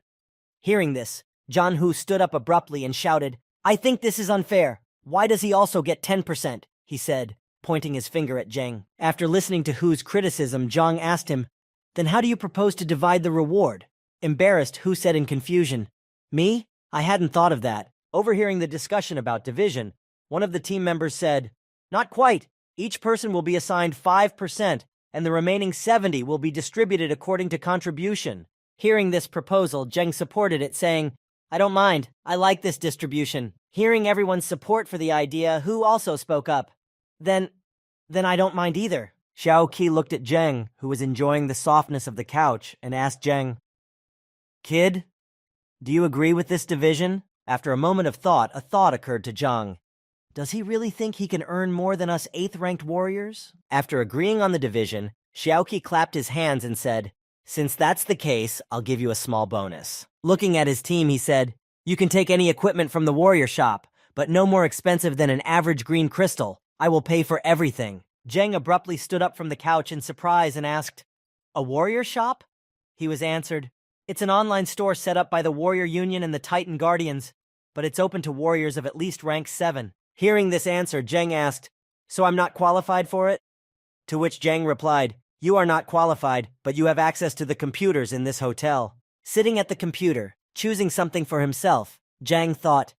A: Hearing this, John Hu stood up abruptly and shouted, "I think this is unfair. Why does he also get 10%? He said, pointing his finger at Zheng. After listening to Hu's criticism, Zhang asked him, "Then how do you propose to divide the reward?" Embarrassed, Hu said in confusion, "Me? I hadn't thought of that." Overhearing the discussion about division, one of the team members said, "Not quite. Each person will be assigned 5%, and the remaining 70 will be distributed according to contribution." Hearing this proposal, Zheng supported it, saying, "I don't mind. I like this distribution." Hearing everyone's support for the idea, Hu also spoke up. Then I don't mind either." Xiao Qi looked at Zheng, who was enjoying the softness of the couch, and asked Zheng, "Kid, do you agree with this division?" After a moment of thought, a thought occurred to Zhang. Does he really think he can earn more than us 8th-ranked warriors? After agreeing on the division, Xiaoqi clapped his hands and said, "Since that's the case, I'll give you a small bonus." Looking at his team, he said, "You can take any equipment from the warrior shop, but no more expensive than an average green crystal. I will pay for everything." Zheng abruptly stood up from the couch in surprise and asked, "A warrior shop?" He was answered, "It's an online store set up by the Warrior Union and the Titan Guardians, but it's open to warriors of at least rank 7. Hearing this answer, Zheng asked, "So I'm not qualified for it?" To which Zheng replied, "You are not qualified, but you have access to the computers in this hotel." Sitting at the computer, choosing something for himself, Zheng thought,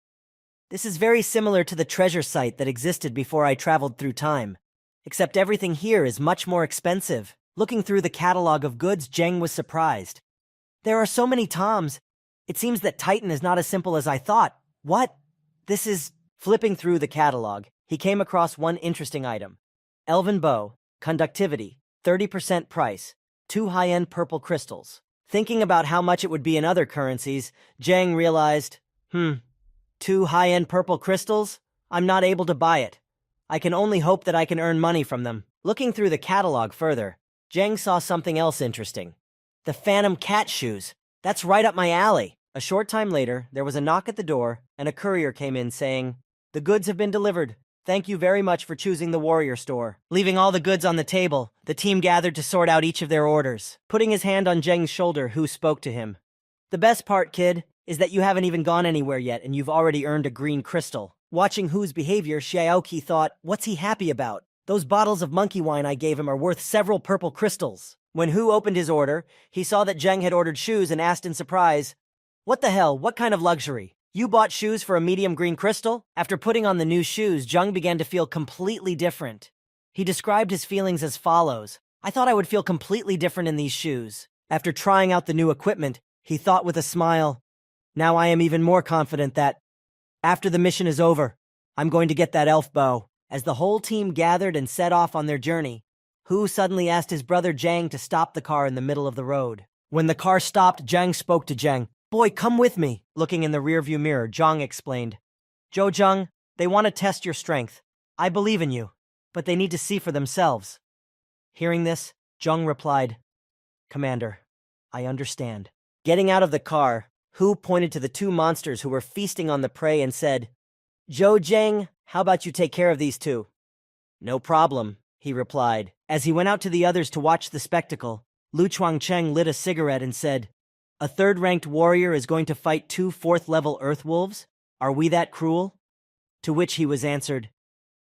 A: "This is very similar to the treasure site that existed before I traveled through time. Except everything here is much more expensive." Looking through the catalog of goods, Zheng was surprised. "There are so many toms. It seems that Titan is not as simple as I thought. What? This is..." Flipping through the catalog, he came across one interesting item. Elven bow, conductivity, 30% price, 2 high-end purple crystals. Thinking about how much it would be in other currencies, Zheng realized, 2 high-end purple crystals? I'm not able to buy it. I can only hope that I can earn money from them. Looking through the catalog further, Zheng saw something else interesting. The Phantom Cat shoes. That's right up my alley. A short time later, there was a knock at the door, and a courier came in saying, "The goods have been delivered. Thank you very much for choosing the Warrior Store." Leaving all the goods on the table, the team gathered to sort out each of their orders. Putting his hand on Zheng's shoulder, Hu spoke to him. "The best part, kid, is that you haven't even gone anywhere yet and you've already earned a green crystal." Watching Hu's behavior, Xiaoqi thought, what's he happy about? Those bottles of monkey wine I gave him are worth several purple crystals. When Hu opened his order, he saw that Zheng had ordered shoes and asked in surprise, "What the hell? What kind of luxury? You bought shoes for a medium green crystal?" After putting on the new shoes, Zheng began to feel completely different. He described his feelings as follows. "I thought I would feel completely different in these shoes." After trying out the new equipment, he thought with a smile, "Now I am even more confident that, after the mission is over, I'm going to get that elf bow." As the whole team gathered and set off on their journey, Hu suddenly asked his brother Zhang to stop the car in the middle of the road. When the car stopped, Zhang spoke to Zheng. "Boy, come with me." Looking in the rearview mirror, Zhang explained, "Zhou Zheng, they want to test your strength. I believe in you, but they need to see for themselves." Hearing this, Zheng replied, "Commander, I understand." Getting out of the car, Hu pointed to the 2 monsters who were feasting on the prey and said, "Zhou Zheng, how about you take care of these 2? "No problem," he replied. As he went out to the others to watch the spectacle, Lu Chuangcheng lit a cigarette and said, "A 3rd-ranked warrior is going to fight 2 4th-level earth wolves? Are we that cruel?" To which he was answered,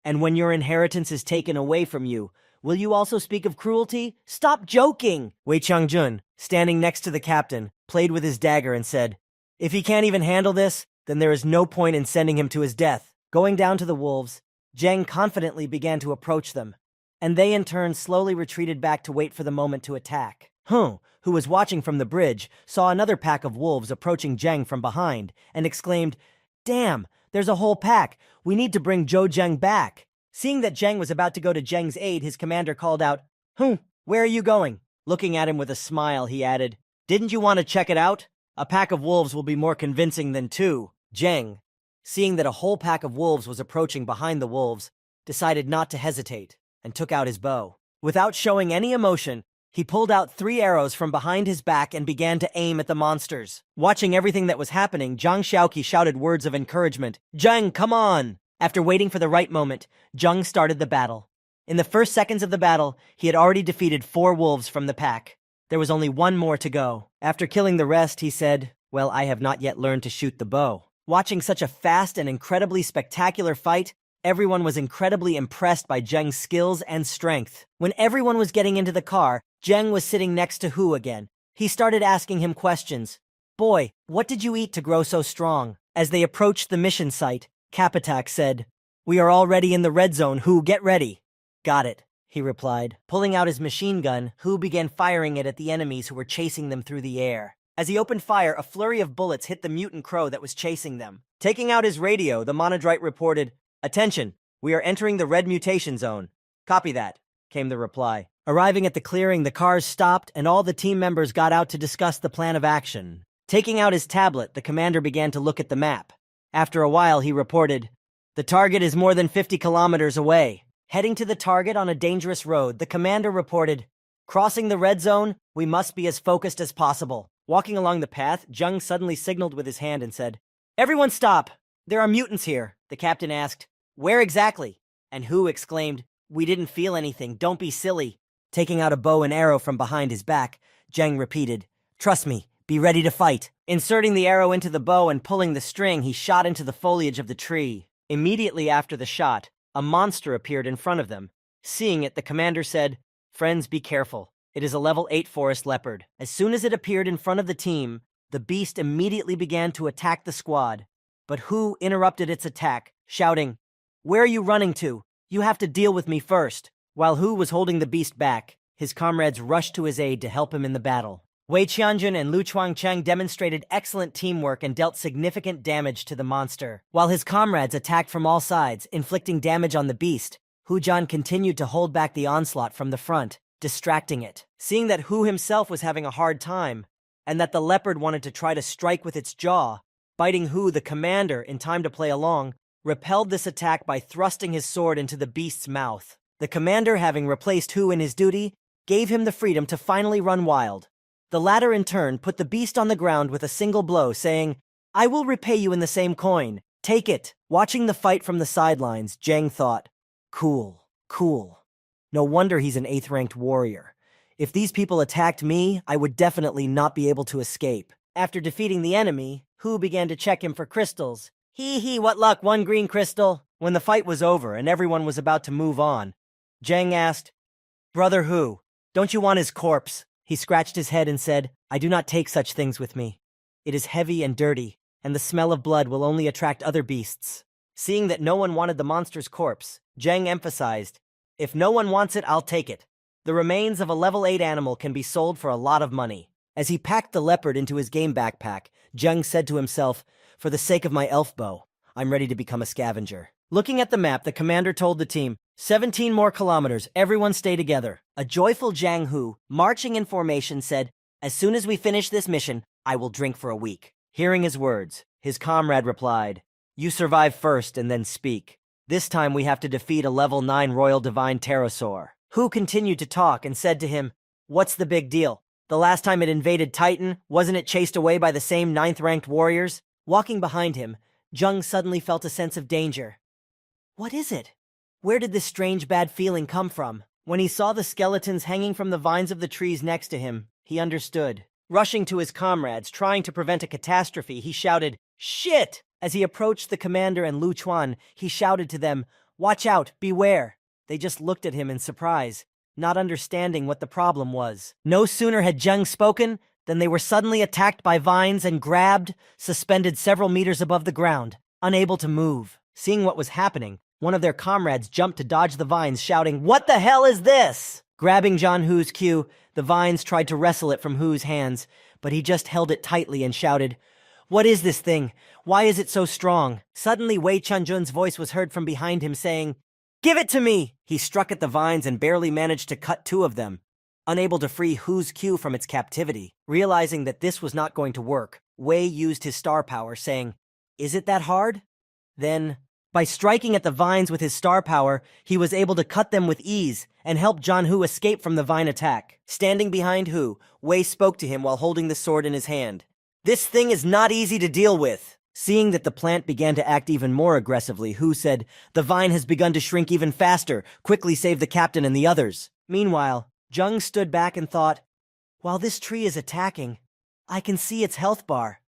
A: "And when your inheritance is taken away from you, will you also speak of cruelty? Stop joking!" Wei Changjun, standing next to the captain, played with his dagger and said, "If he can't even handle this, then there is no point in sending him to his death." Going down to the wolves, Zheng confidently began to approach them, and they in turn slowly retreated back to wait for the moment to attack. Hu, who was watching from the bridge, saw another pack of wolves approaching Zheng from behind, and exclaimed, "Damn, there's a whole pack. We need to bring Zhou Zheng back." Seeing that Zheng was about to go to Zheng's aid, his commander called out, "Hu, where are you going?" Looking at him with a smile, he added, "Didn't you want to check it out? A pack of wolves will be more convincing than 2. Zheng, seeing that a whole pack of wolves was approaching behind the wolves, decided not to hesitate, and took out his bow. Without showing any emotion, he pulled out 3 arrows from behind his back and began to aim at the monsters. Watching everything that was happening, Zhang Xiaoqi shouted words of encouragement. "Zheng, come on!" After waiting for the right moment, Zheng started the battle. In the first seconds of the battle, he had already defeated 4 wolves from the pack. There was only 1 more to go. After killing the rest, he said, Well, I have not yet learned to shoot the bow. Watching such a fast and incredibly spectacular fight, everyone was incredibly impressed by Zheng's skills and strength. When everyone was getting into the car, Zheng was sitting next to Hu again. He started asking him questions. Boy, what did you eat to grow so strong? As they approached the mission site, Kapitak said, We are already in the red zone, Hu, get ready. Got it, he replied. Pulling out his machine gun, Hu began firing it at the enemies who were chasing them through the air. As he opened fire, a flurry of bullets hit the mutant crow that was chasing them. Taking out his radio, the monodrite reported, Attention, we are entering the red mutation zone. Copy that, came the reply. Arriving at the clearing, the cars stopped and all the team members got out to discuss the plan of action. Taking out his tablet, the commander began to look at the map. After a while, he reported, The target is more than 50 kilometers away. Heading to the target on a dangerous road, the commander reported, Crossing the red zone, we must be as focused as possible. Walking along the path, Zheng suddenly signaled with his hand and said, Everyone stop! There are mutants here. The captain asked, Where exactly? And Hu exclaimed, We didn't feel anything, don't be silly. Taking out a bow and arrow from behind his back, Zheng repeated, Trust me, be ready to fight. Inserting the arrow into the bow and pulling the string, he shot into the foliage of the tree. Immediately after the shot, a monster appeared in front of them. Seeing it, the commander said, Friends, be careful. It is a level 8 forest leopard. As soon as it appeared in front of the team, the beast immediately began to attack the squad. But Hu interrupted its attack, shouting, Where are you running to? You have to deal with me first. While Hu was holding the beast back, his comrades rushed to his aid to help him in the battle. Wei Qianjun and Lu Chuangcheng demonstrated excellent teamwork and dealt significant damage to the monster. While his comrades attacked from all sides, inflicting damage on the beast, Hu Zhan continued to hold back the onslaught from the front, distracting it. Seeing that Hu himself was having a hard time, and that the leopard wanted to try to strike with its jaw, biting Hu, the commander, in time to play along, repelled this attack by thrusting his sword into the beast's mouth. The commander, having replaced Hu in his duty, gave him the freedom to finally run wild. The latter, in turn, put the beast on the ground with a single blow, saying, I will repay you in the same coin. Take it. Watching the fight from the sidelines, Zheng thought, Cool. No wonder he's an 8th-ranked warrior. If these people attacked me, I would definitely not be able to escape. After defeating the enemy, Hu began to check him for crystals. Hee, what luck, 1 green crystal. When the fight was over and everyone was about to move on, Zheng asked, Brother Hu, don't you want his corpse? He scratched his head and said, I do not take such things with me. It is heavy and dirty, and the smell of blood will only attract other beasts. Seeing that no one wanted the monster's corpse, Zheng emphasized, If no one wants it, I'll take it. The remains of a level 8 animal can be sold for a lot of money. As he packed the leopard into his game backpack, Zheng said to himself, For the sake of my elf bow, I'm ready to become a scavenger. Looking at the map, the commander told the team, 17 more kilometers, everyone stay together. A joyful Zhang Hu, marching in formation, said, As soon as we finish this mission, I will drink for a week. Hearing his words, his comrade replied, You survive first and then speak. This time we have to defeat a level 9 Royal Divine Pterosaur. Hu continued to talk and said to him, What's the big deal? The last time it invaded Titan, wasn't it chased away by the same 9th-ranked warriors? Walking behind him, Zheng suddenly felt a sense of danger. What is it? Where did this strange bad feeling come from? When he saw the skeletons hanging from the vines of the trees next to him, he understood. Rushing to his comrades, trying to prevent a catastrophe, he shouted, Shit! As he approached the commander and Lu Chuan, he shouted to them, Watch out, beware. They just looked at him in surprise, not understanding what the problem was. No sooner had Zheng spoken than they were suddenly attacked by vines and grabbed, suspended several meters above the ground, unable to move. Seeing what was happening, one of their comrades jumped to dodge the vines, shouting, What the hell is this? Grabbing John Hu's cue, the vines tried to wrestle it from Hu's hands, but he just held it tightly and shouted, What is this thing? Why is it so strong? Suddenly, Wei Chunjun's voice was heard from behind him saying, Give it to me! He struck at the vines and barely managed to cut 2 of them, unable to free Hu's cue from its captivity. Realizing that this was not going to work, Wei used his star power, saying, Is it that hard? Then, by striking at the vines with his star power, he was able to cut them with ease and help John Hu escape from the vine attack. Standing behind Hu, Wei spoke to him while holding the sword in his hand. This thing is not easy to deal with. Seeing that the plant began to act even more aggressively, Hu said, The vine has begun to shrink even faster. Quickly save the captain and the others. Meanwhile, Zheng stood back and thought, While this tree is attacking, I can see its health bar.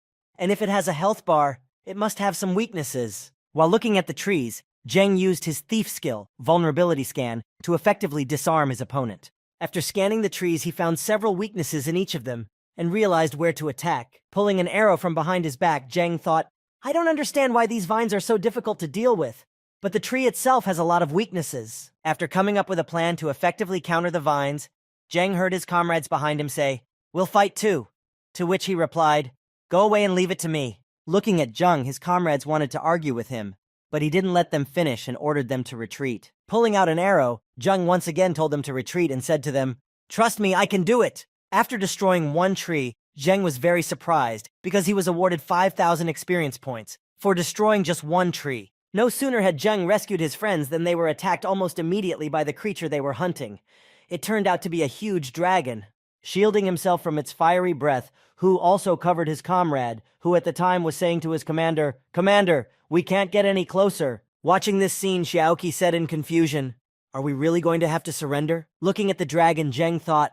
A: And if it has a health bar, it must have some weaknesses. While looking at the trees, Zheng used his thief skill, vulnerability scan, to effectively disarm his opponent. After scanning the trees, he found several weaknesses in each of them and realized where to attack. Pulling an arrow from behind his back, Zheng thought, I don't understand why these vines are so difficult to deal with, but the tree itself has a lot of weaknesses. After coming up with a plan to effectively counter the vines, Zheng heard his comrades behind him say, We'll fight too. To which he replied, Go away and leave it to me. Looking at Zheng, his comrades wanted to argue with him, but he didn't let them finish and ordered them to retreat. Pulling out an arrow, Zheng once again told them to retreat and said to them, Trust me, I can do it. After destroying one tree, Zheng was very surprised because he was awarded 5,000 experience points for destroying just one tree. No sooner had Zheng rescued his friends than they were attacked almost immediately by the creature they were hunting. It turned out to be a huge dragon. Shielding himself from its fiery breath, Hu also covered his comrade, who at the time was saying to his commander, Commander, we can't get any closer. Watching this scene, Xiaoqi said in confusion, Are we really going to have to surrender? Looking at the dragon, Zheng thought,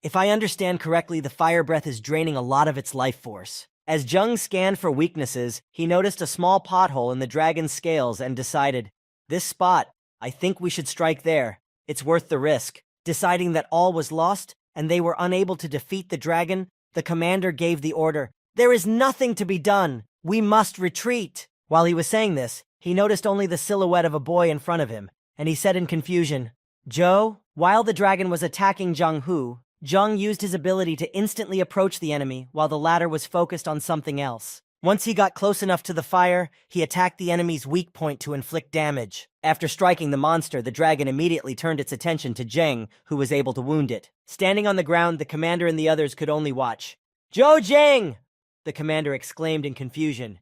A: If I understand correctly, the fire breath is draining a lot of its life force. As Zheng scanned for weaknesses, he noticed a small pothole in the dragon's scales and decided, This spot, I think we should strike there. It's worth the risk. Deciding that all was lost, and they were unable to defeat the dragon, the commander gave the order, There is nothing to be done. We must retreat. While he was saying this, he noticed only the silhouette of a boy in front of him, and he said in confusion, Zhou. While the dragon was attacking Zheng Hu, Zheng used his ability to instantly approach the enemy while the latter was focused on something else. Once he got close enough to the fire, he attacked the enemy's weak point to inflict damage. After striking the monster, the dragon immediately turned its attention to Zheng, who was able to wound it. Standing on the ground, the commander and the others could only watch. Zhou Zheng! The commander exclaimed in confusion.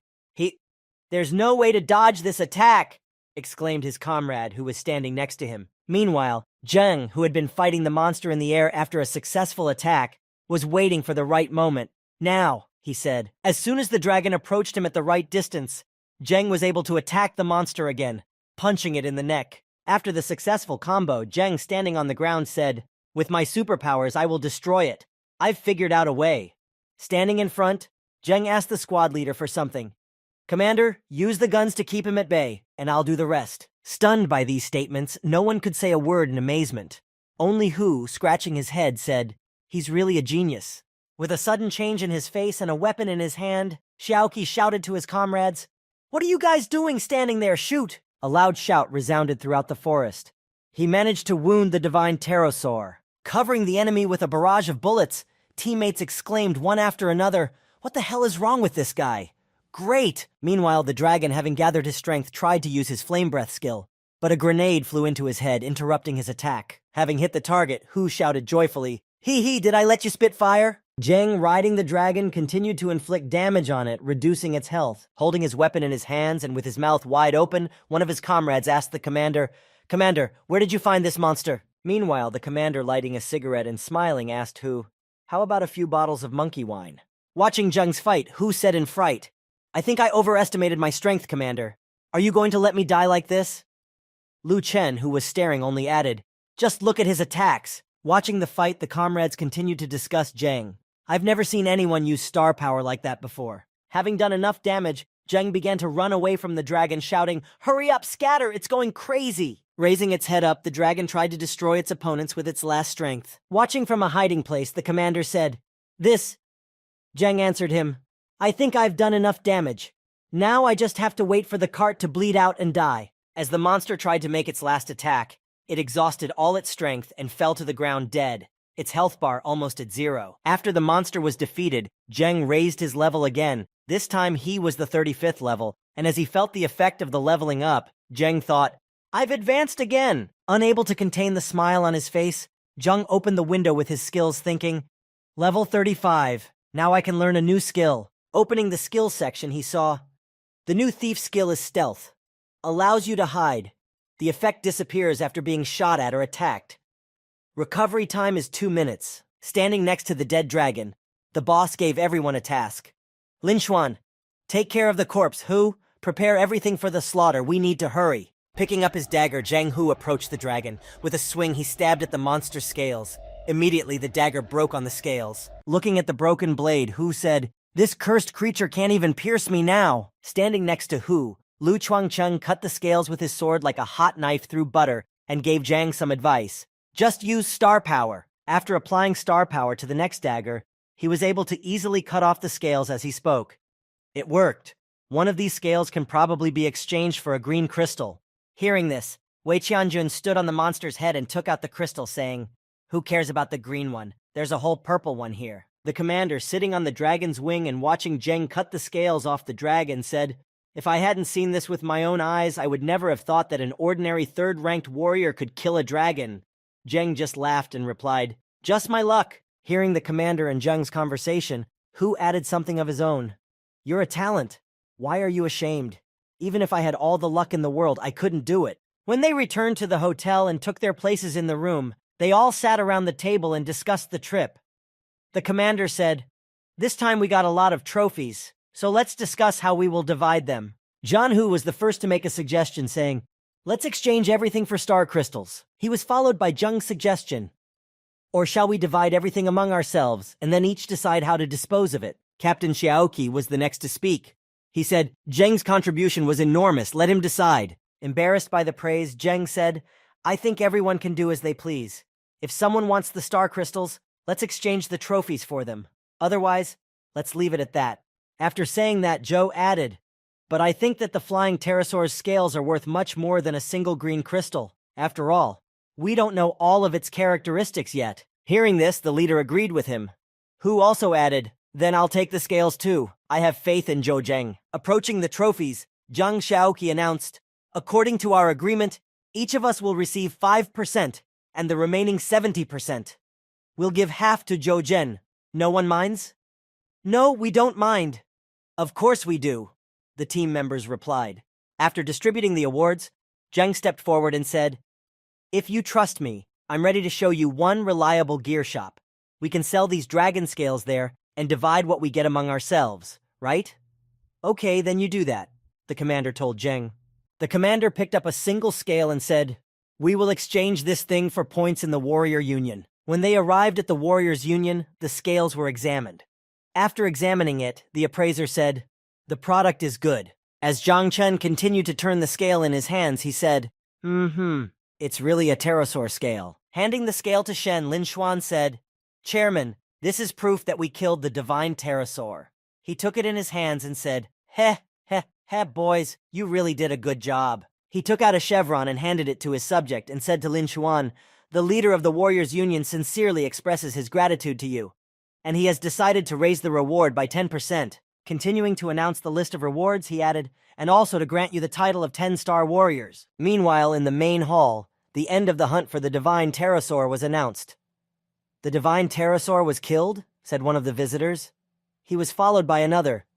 A: There's no way to dodge this attack! Exclaimed his comrade, who was standing next to him. Meanwhile, Zheng, who had been fighting the monster in the air after a successful attack, was waiting for the right moment. Now, he said. As soon as the dragon approached him at the right distance, Zheng was able to attack the monster again, punching it in the neck. After the successful combo, Zheng, standing on the ground, said, With my superpowers, I will destroy it. I've figured out a way. Standing in front, Zheng asked the squad leader for something. Commander, use the guns to keep him at bay, and I'll do the rest. Stunned by these statements, no one could say a word in amazement. Only Hu, scratching his head, said, He's really a genius. With a sudden change in his face and a weapon in his hand, Xiaoqi shouted to his comrades, What are you guys doing standing there? Shoot! A loud shout resounded throughout the forest. He managed to wound the divine pterosaur. Covering the enemy with a barrage of bullets, teammates exclaimed one after another, What the hell is wrong with this guy? Great! Meanwhile, the dragon, having gathered his strength, tried to use his flame breath skill, but a grenade flew into his head, interrupting his attack. Having hit the target, Hu shouted joyfully, Hee, did I let you spit fire? Zheng, riding the dragon, continued to inflict damage on it, reducing its health. Holding his weapon in his hands and with his mouth wide open, one of his comrades asked the commander, Commander, where did you find this monster? Meanwhile, the commander, lighting a cigarette and smiling, asked Hu, How about a few bottles of monkey wine? Watching Zheng's fight, Hu said in fright, I think I overestimated my strength, Commander. Are you going to let me die like this? Lu Chen, who was staring, only added, Just look at his attacks. Watching the fight, the comrades continued to discuss Zheng. I've never seen anyone use star power like that before. Having done enough damage, Zheng began to run away from the dragon, shouting, Hurry up, scatter, it's going crazy! Raising its head up, the dragon tried to destroy its opponents with its last strength. Watching from a hiding place, the commander said, This. Zheng answered him, I think I've done enough damage. Now I just have to wait for the cart to bleed out and die. As the monster tried to make its last attack, it exhausted all its strength and fell to the ground dead, its health bar almost at 0. After the monster was defeated, Zheng raised his level again. This time he was the 35th level, and as he felt the effect of the leveling up, Zheng thought, I've advanced again! Unable to contain the smile on his face, Zheng opened the window with his skills, thinking, Level 35. Now I can learn a new skill. Opening the skills section, he saw, The new thief skill is stealth. Allows you to hide. The effect disappears after being shot at or attacked. Recovery time is 2 minutes. Standing next to the dead dragon, the boss gave everyone a task. Lin Xuan, take care of the corpse. Hu, prepare everything for the slaughter. We need to hurry. Picking up his dagger, Zheng Hu approached the dragon. With a swing, he stabbed at the monster's scales. Immediately, the dagger broke on the scales. Looking at the broken blade, Hu said, This cursed creature can't even pierce me now. Standing next to Hu, Lu Chuangcheng cut the scales with his sword like a hot knife through butter and gave Zhang some advice. Just use star power. After applying star power to the next dagger, he was able to easily cut off the scales as he spoke. It worked. One of these scales can probably be exchanged for a green crystal. Hearing this, Wei Qianjun stood on the monster's head and took out the crystal, saying, "Who cares about the green one? There's a whole purple one here." The commander, sitting on the dragon's wing and watching Zheng cut the scales off the dragon, said, "If I hadn't seen this with my own eyes, I would never have thought that an ordinary third-ranked warrior could kill a dragon." Zheng just laughed and replied, "Just my luck." Hearing the commander and Zheng's conversation, Hu added something of his own. "You're a talent. Why are you ashamed? Even if I had all the luck in the world, I couldn't do it." When they returned to the hotel and took their places in the room, they all sat around the table and discussed the trip. The commander said, "This time we got a lot of trophies, so let's discuss how we will divide them." Zhan Hu was the first to make a suggestion, saying, "Let's exchange everything for star crystals." He was followed by Zheng's suggestion, "Or shall we divide everything among ourselves and then each decide how to dispose of it?" Captain Xiaoqi was the next to speak. He said, "Zheng's contribution was enormous, let him decide." Embarrassed by the praise, Zheng said, "I think everyone can do as they please. If someone wants the star crystals, let's exchange the trophies for them. Otherwise, let's leave it at that." After saying that, Zhou added, "But I think that the flying pterosaur's scales are worth much more than a single green crystal. After all, we don't know all of its characteristics yet." Hearing this, the leader agreed with him. Hu also added, "Then I'll take the scales too. I have faith in Zhou Zheng." Approaching the trophies, Zhang Xiaoqi announced, "According to our agreement, each of us will receive 5%, and the remaining 70%. We'll give half to Zhou Zhen. No one minds?" "No, we don't mind." "Of course we do," the team members replied. After distributing the awards, Zheng stepped forward and said, "If you trust me, I'm ready to show you one reliable gear shop. We can sell these dragon scales there and divide what we get among ourselves, right?" "Okay, then you do that," the commander told Zheng. The commander picked up a single scale and said, "We will exchange this thing for points in the warrior union." When they arrived at the warriors' union, the scales were examined. After examining it, the appraiser said, "The product is good." As Zhang Chen continued to turn the scale in his hands, he said, It's really a pterosaur scale." Handing the scale to Shen, Lin Xuan said, "Chairman, this is proof that we killed the divine pterosaur." He took it in his hands and said, Heh, boys, you really did a good job." He took out a chevron and handed it to his subject and said to Lin Xuan, "The leader of the Warriors Union sincerely expresses his gratitude to you, and he has decided to raise the reward by 10%. Continuing to announce the list of rewards, he added, "And also to grant you the title of 10-star warriors." Meanwhile, in the main hall, the end of the hunt for the divine pterosaur was announced. "The divine pterosaur was killed?" said one of the visitors. He was followed by another.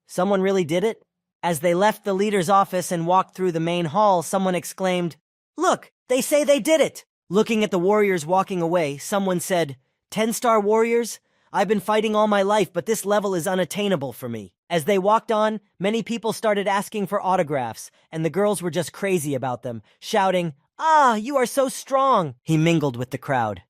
A: "Someone really did it?" As they left the leader's office and walked through the main hall, someone exclaimed, "Look, they say they did it!" Looking at the warriors walking away, someone said, 10-star warriors? I've been fighting all my life, but this level is unattainable for me." As they walked on, many people started asking for autographs, and the girls were just crazy about them, shouting, "Ah, you are so strong!" He mingled with the crowd.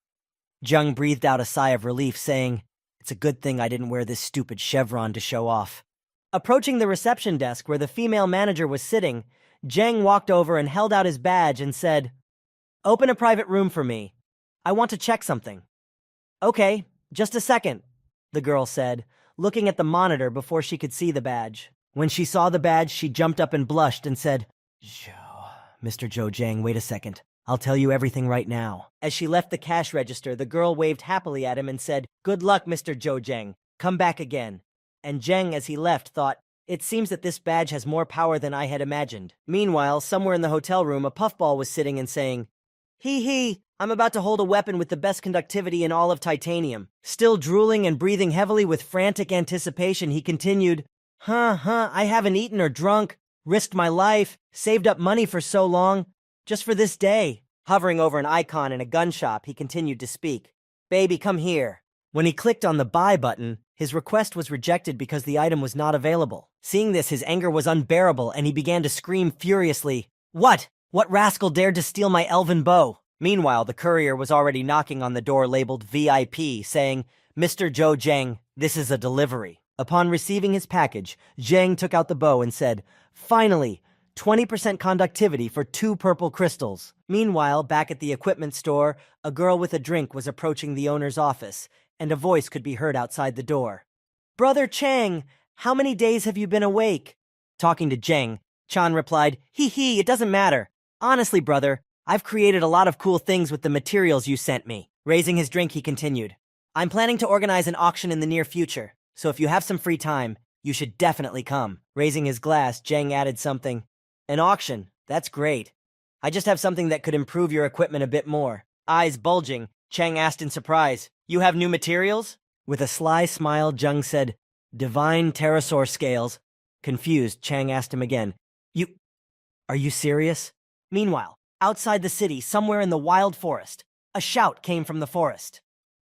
A: Zheng breathed out a sigh of relief, saying, "It's a good thing I didn't wear this stupid chevron to show off." Approaching the reception desk where the female manager was sitting, Zheng walked over and held out his badge and said, "Open a private room for me. I want to check something." "Okay, just a second," the girl said, looking at the monitor before she could see the badge. When she saw the badge, she jumped up and blushed and said, Mr. Zhou Zheng, wait a second. I'll tell you everything right now." As she left the cash register, the girl waved happily at him and said, "Good luck, Mr. Zhou Zheng. Come back again." And Zheng, as he left, thought, "It seems that this badge has more power than I had imagined." Meanwhile, somewhere in the hotel room, a puffball was sitting and saying, Hee, I'm about to hold a weapon with the best conductivity in all of titanium." Still drooling and breathing heavily with frantic anticipation, he continued, I haven't eaten or drunk, risked my life, saved up money for so long, just for this day." Hovering over an icon in a gun shop, he continued to speak. "Baby, come here." When he clicked on the buy button, his request was rejected because the item was not available. Seeing this, his anger was unbearable, and he began to scream furiously, What rascal dared to steal my elven bow?" Meanwhile, the courier was already knocking on the door labeled VIP, saying, "Mr. Zhou Zheng, this is a delivery." Upon receiving his package, Zhang took out the bow and said, "Finally, 20% conductivity for 2 purple crystals." Meanwhile, back at the equipment store, a girl with a drink was approaching the owner's office, and a voice could be heard outside the door. "Brother Chang, how many days have you been awake?" Talking to Zhang, Chan replied, "Hee, it doesn't matter. Honestly, brother, I've created a lot of cool things with the materials you sent me." Raising his drink, he continued, "I'm planning to organize an auction in the near future, so if you have some free time, you should definitely come." Raising his glass, Zhang added something. "An auction? That's great. I just have something that could improve your equipment a bit more." Eyes bulging, Chang asked in surprise, "You have new materials?" With a sly smile, Zhang said, "Divine pterosaur scales." Confused, Chang asked him again, Are you serious?" Meanwhile, outside the city, somewhere in the wild forest, a shout came from the forest.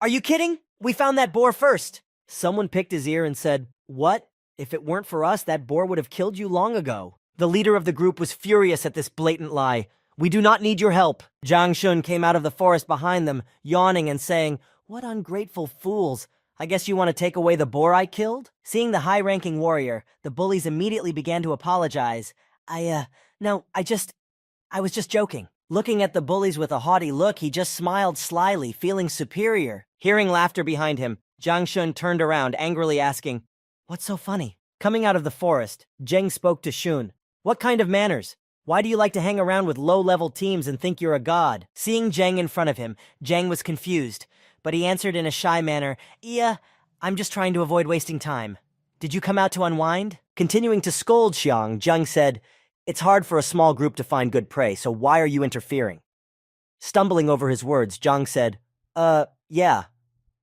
A: "Are you kidding? We found that boar first!" Someone picked his ear and said, "What? If it weren't for us, that boar would have killed you long ago." The leader of the group was furious at this blatant lie. "We do not need your help." Zhang Shun came out of the forest behind them, yawning and saying, "What ungrateful fools. I guess you want to take away the boar I killed?" Seeing the high-ranking warrior, the bullies immediately began to apologize. No, I was just joking." Looking at the bullies with a haughty look, he just smiled slyly, feeling superior. Hearing laughter behind him, Zhang Shun turned around, angrily asking, "What's so funny?" Coming out of the forest, Zheng spoke to Shun. "What kind of manners? Why do you like to hang around with low-level teams and think you're a god?" Seeing Zheng in front of him, Zheng was confused, but he answered in a shy manner, I'm just trying to avoid wasting time. Did you come out to unwind?" Continuing to scold Xiang, Zheng said, "It's hard for a small group to find good prey, so why are you interfering?" Stumbling over his words, Zhang said, Yeah.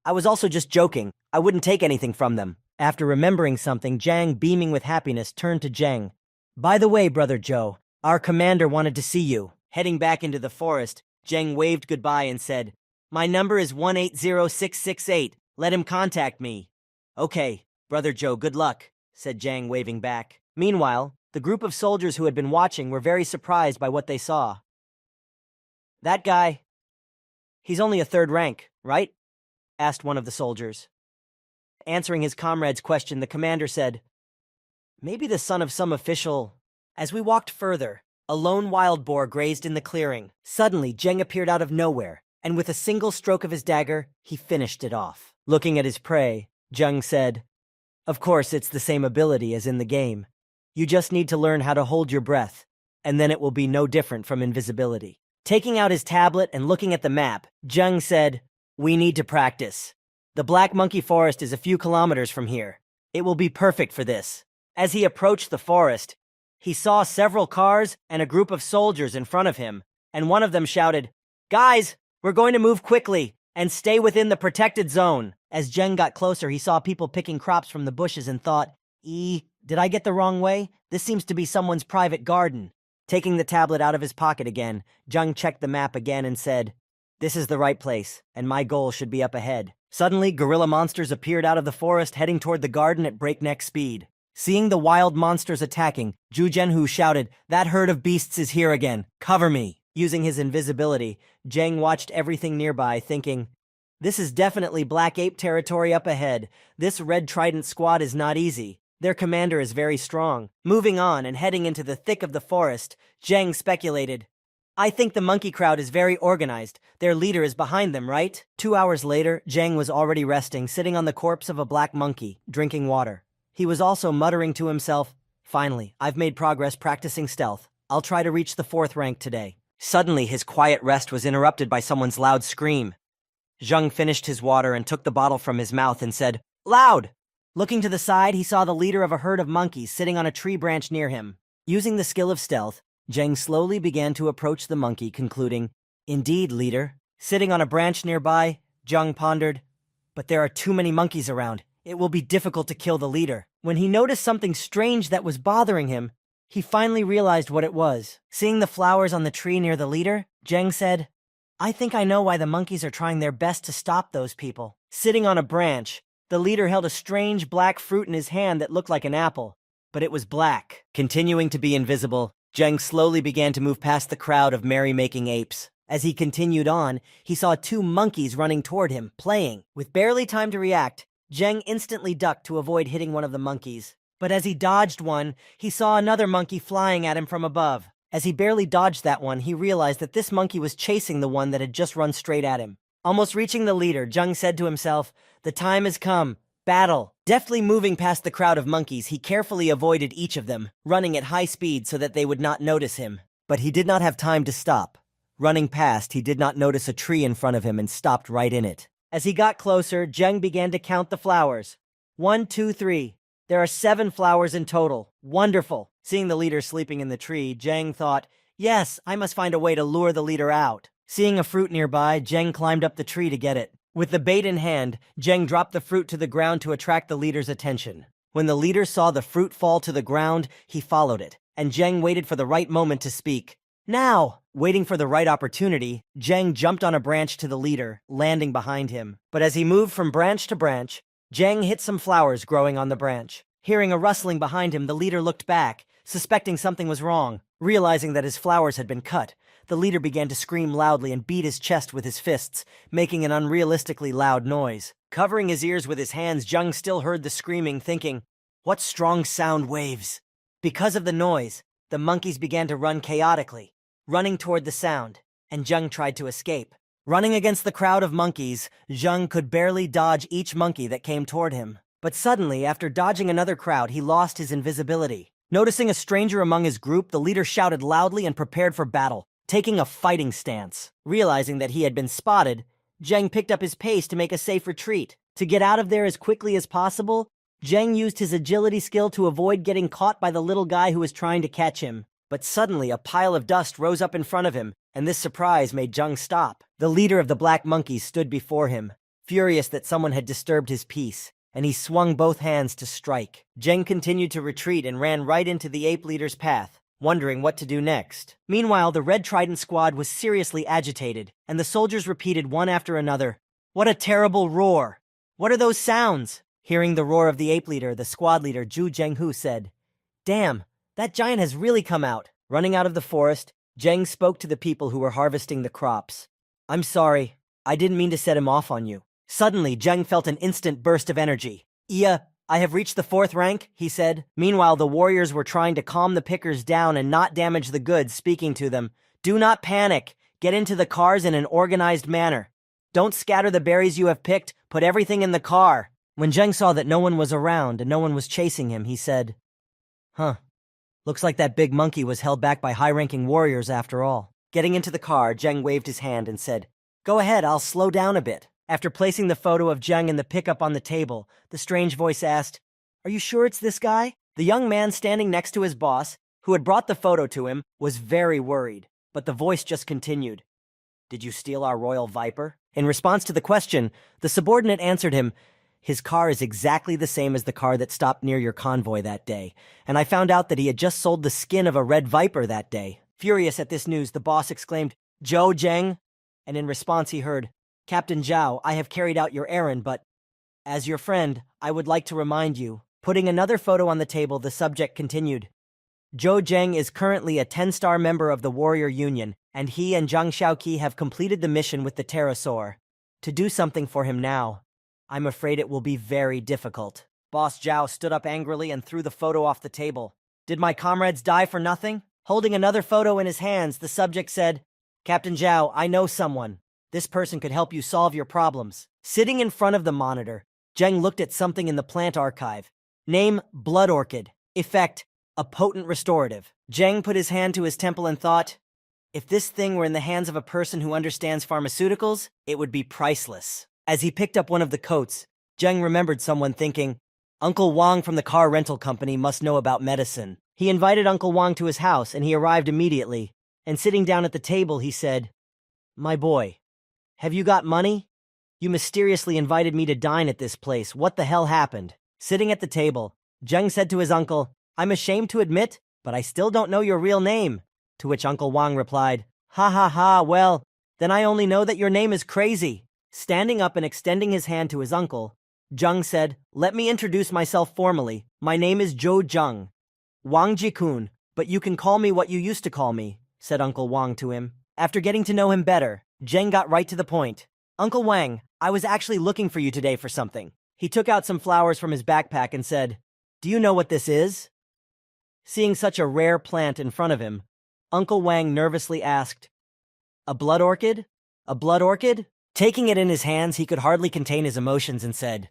A: I was also just joking. I wouldn't take anything from them." After remembering something, Zhang, beaming with happiness, turned to Zheng. "By the way, Brother Zhou, our commander wanted to see you." Heading back into the forest, Zheng waved goodbye and said, "My number is 180668. Let him contact me." "Okay, Brother Zhou, good luck," said Zhang, waving back. Meanwhile, the group of soldiers who had been watching were very surprised by what they saw. "That guy, he's only a 3rd rank, right?" asked one of the soldiers. Answering his comrade's question, the commander said, "Maybe the son of some official." As we walked further, a lone wild boar grazed in the clearing. Suddenly, Zheng appeared out of nowhere, and with a single stroke of his dagger, he finished it off. Looking at his prey, Zheng said, "Of course, it's the same ability as in the game. You just need to learn how to hold your breath, and then it will be no different from invisibility." Taking out his tablet and looking at the map, Zheng said, "We need to practice. The Black Monkey Forest is a few kilometers from here. It will be perfect for this." As he approached the forest, he saw several cars and a group of soldiers in front of him, and one of them shouted, "Guys, we're going to move quickly and stay within the protected zone." As Zheng got closer, he saw people picking crops from the bushes and thought, Did I get the wrong way? This seems to be someone's private garden." Taking the tablet out of his pocket again, Zheng checked the map again and said, "This is the right place, and my goal should be up ahead." Suddenly, gorilla monsters appeared out of the forest, heading toward the garden at breakneck speed. Seeing the wild monsters attacking, Zhu Jianhu shouted, "That herd of beasts is here again. Cover me." Using his invisibility, Zheng watched everything nearby, thinking, "This is definitely Black Ape territory up ahead. This Red Trident squad is not easy. Their commander is very strong." Moving on and heading into the thick of the forest, Zheng speculated, "I think the monkey crowd is very organized. Their leader is behind them, right?" 2 hours later, Zheng was already resting, sitting on the corpse of a black monkey, drinking water. He was also muttering to himself, "Finally, I've made progress practicing stealth. I'll try to reach the 4th rank today." Suddenly, his quiet rest was interrupted by someone's loud scream. Zheng finished his water and took the bottle from his mouth and said, "Loud!" Looking to the side, he saw the leader of a herd of monkeys sitting on a tree branch near him. Using the skill of stealth, Zheng slowly began to approach the monkey, concluding, "Indeed, leader." Sitting on a branch nearby, Zheng pondered, "But there are too many monkeys around. It will be difficult to kill the leader." When he noticed something strange that was bothering him, he finally realized what it was. Seeing the flowers on the tree near the leader, Zheng said, "I think I know why the monkeys are trying their best to stop those people." Sitting on a branch, the leader held a strange black fruit in his hand that looked like an apple, but it was black. Continuing to be invisible, Zheng slowly began to move past the crowd of merry-making apes. As he continued on, he saw 2 monkeys running toward him, playing. With barely time to react, Zheng instantly ducked to avoid hitting one of the monkeys. But as he dodged one, he saw another monkey flying at him from above. As he barely dodged that one, he realized that this monkey was chasing the one that had just run straight at him. Almost reaching the leader, Zheng said to himself, "The time has come. Battle." Deftly moving past the crowd of monkeys, he carefully avoided each of them, running at high speed so that they would not notice him. But he did not have time to stop. Running past, he did not notice a tree in front of him and stopped right in it. As he got closer, Zheng began to count the flowers. 1, 2, 3. There are 7 flowers in total. Wonderful. Seeing the leader sleeping in the tree, Zheng thought, "Yes, I must find a way to lure the leader out." Seeing a fruit nearby, Zheng climbed up the tree to get it. With the bait in hand, Zheng dropped the fruit to the ground to attract the leader's attention. When the leader saw the fruit fall to the ground, he followed it, and Zheng waited for the right moment to speak. "Now!" Waiting for the right opportunity, Zheng jumped on a branch to the leader, landing behind him. But as he moved from branch to branch, Zheng hit some flowers growing on the branch. Hearing a rustling behind him, the leader looked back, suspecting something was wrong. Realizing that his flowers had been cut, the leader began to scream loudly and beat his chest with his fists, making an unrealistically loud noise. Covering his ears with his hands, Zheng still heard the screaming, thinking, "What strong sound waves?" Because of the noise, the monkeys began to run chaotically, running toward the sound, and Zheng tried to escape. Running against the crowd of monkeys, Zheng could barely dodge each monkey that came toward him. But suddenly, after dodging another crowd, he lost his invisibility. Noticing a stranger among his group, the leader shouted loudly and prepared for battle, taking a fighting stance. Realizing that he had been spotted, Zheng picked up his pace to make a safe retreat. To get out of there as quickly as possible, Zheng used his agility skill to avoid getting caught by the little guy who was trying to catch him. But suddenly, a pile of dust rose up in front of him, and this surprise made Zheng stop. The leader of the black monkeys stood before him, furious that someone had disturbed his peace, and he swung both hands to strike. Zheng continued to retreat and ran right into the ape leader's path, wondering what to do next. Meanwhile, the Red Trident squad was seriously agitated, and the soldiers repeated one after another, "What a terrible roar! What are those sounds?" Hearing the roar of the ape leader, the squad leader, Zhu Zhenghu, said, "Damn, that giant has really come out." Running out of the forest, Zheng spoke to the people who were harvesting the crops. "I'm sorry, I didn't mean to set him off on you." Suddenly, Zheng felt an instant burst of energy. I have reached the 4th rank," he said. Meanwhile, the warriors were trying to calm the pickers down and not damage the goods, speaking to them. "Do not panic. Get into the cars in an organized manner. Don't scatter the berries you have picked. Put everything in the car." When Zheng saw that no one was around and no one was chasing him, he said, Looks like that big monkey was held back by high-ranking warriors after all." Getting into the car, Zheng waved his hand and said, "Go ahead, I'll slow down a bit." After placing the photo of Zheng in the pickup on the table, the strange voice asked, "Are you sure it's this guy?" The young man standing next to his boss, who had brought the photo to him, was very worried, but the voice just continued, "Did you steal our royal viper?" In response to the question, the subordinate answered him, "His car is exactly the same as the car that stopped near your convoy that day, and I found out that he had just sold the skin of a red viper that day." Furious at this news, the boss exclaimed, "Zhou Zheng?" And in response he heard, "Captain Zhao, I have carried out your errand, but as your friend, I would like to remind you." Putting another photo on the table, the subject continued, "Zhou Zheng is currently a 10-star member of the Warrior Union, and he and Zhang Xiaoqi have completed the mission with the pterosaur. To do something for him now, I'm afraid it will be very difficult." Boss Zhao stood up angrily and threw the photo off the table. "Did my comrades die for nothing?" Holding another photo in his hands, the subject said, "Captain Zhao, I know someone. This person could help you solve your problems." Sitting in front of the monitor, Zheng looked at something in the plant archive. Name, Blood Orchid. Effect, a potent restorative. Zheng put his hand to his temple and thought, if this thing were in the hands of a person who understands pharmaceuticals, it would be priceless. As he picked up one of the coats, Zheng remembered someone, thinking, Uncle Wang from the car rental company must know about medicine. He invited Uncle Wang to his house, and he arrived immediately. And sitting down at the table, he said, "My boy, have you got money? You mysteriously invited me to dine at this place. What the hell happened?" Sitting at the table, Zheng said to his uncle, "I'm ashamed to admit, but I still don't know your real name." To which Uncle Wang replied, "Ha ha ha, well, then I only know that your name is Crazy." Standing up and extending his hand to his uncle, Zheng said, "Let me introduce myself formally. My name is Zhou Zheng. Wang Jikun, but you can call me what you used to call me," said Uncle Wang to him. After getting to know him better, Zheng got right to the point. "Uncle Wang, I was actually looking for you today for something." He took out some flowers from his backpack and said, "Do you know what this is?" Seeing such a rare plant in front of him, Uncle Wang nervously asked, "A blood orchid? A blood orchid?" Taking it in his hands, he could hardly contain his emotions and said,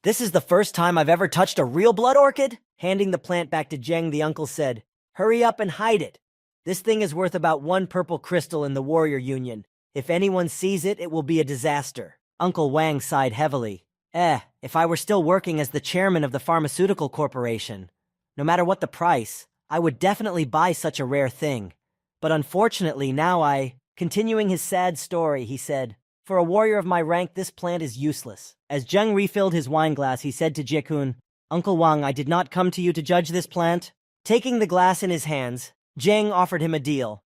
A: "This is the first time I've ever touched a real blood orchid?" Handing the plant back to Zheng, the uncle said, "Hurry up and hide it. This thing is worth about 1 purple crystal in the warrior union. If anyone sees it, it will be a disaster." Uncle Wang sighed heavily. If I were still working as the chairman of the pharmaceutical corporation, no matter what the price, I would definitely buy such a rare thing. But unfortunately now Continuing his sad story, he said, "For a warrior of my rank, this plant is useless." As Zheng refilled his wine glass, he said to Jiekun, "Uncle Wang, I did not come to you to judge this plant." Taking the glass in his hands, Zheng offered him a deal.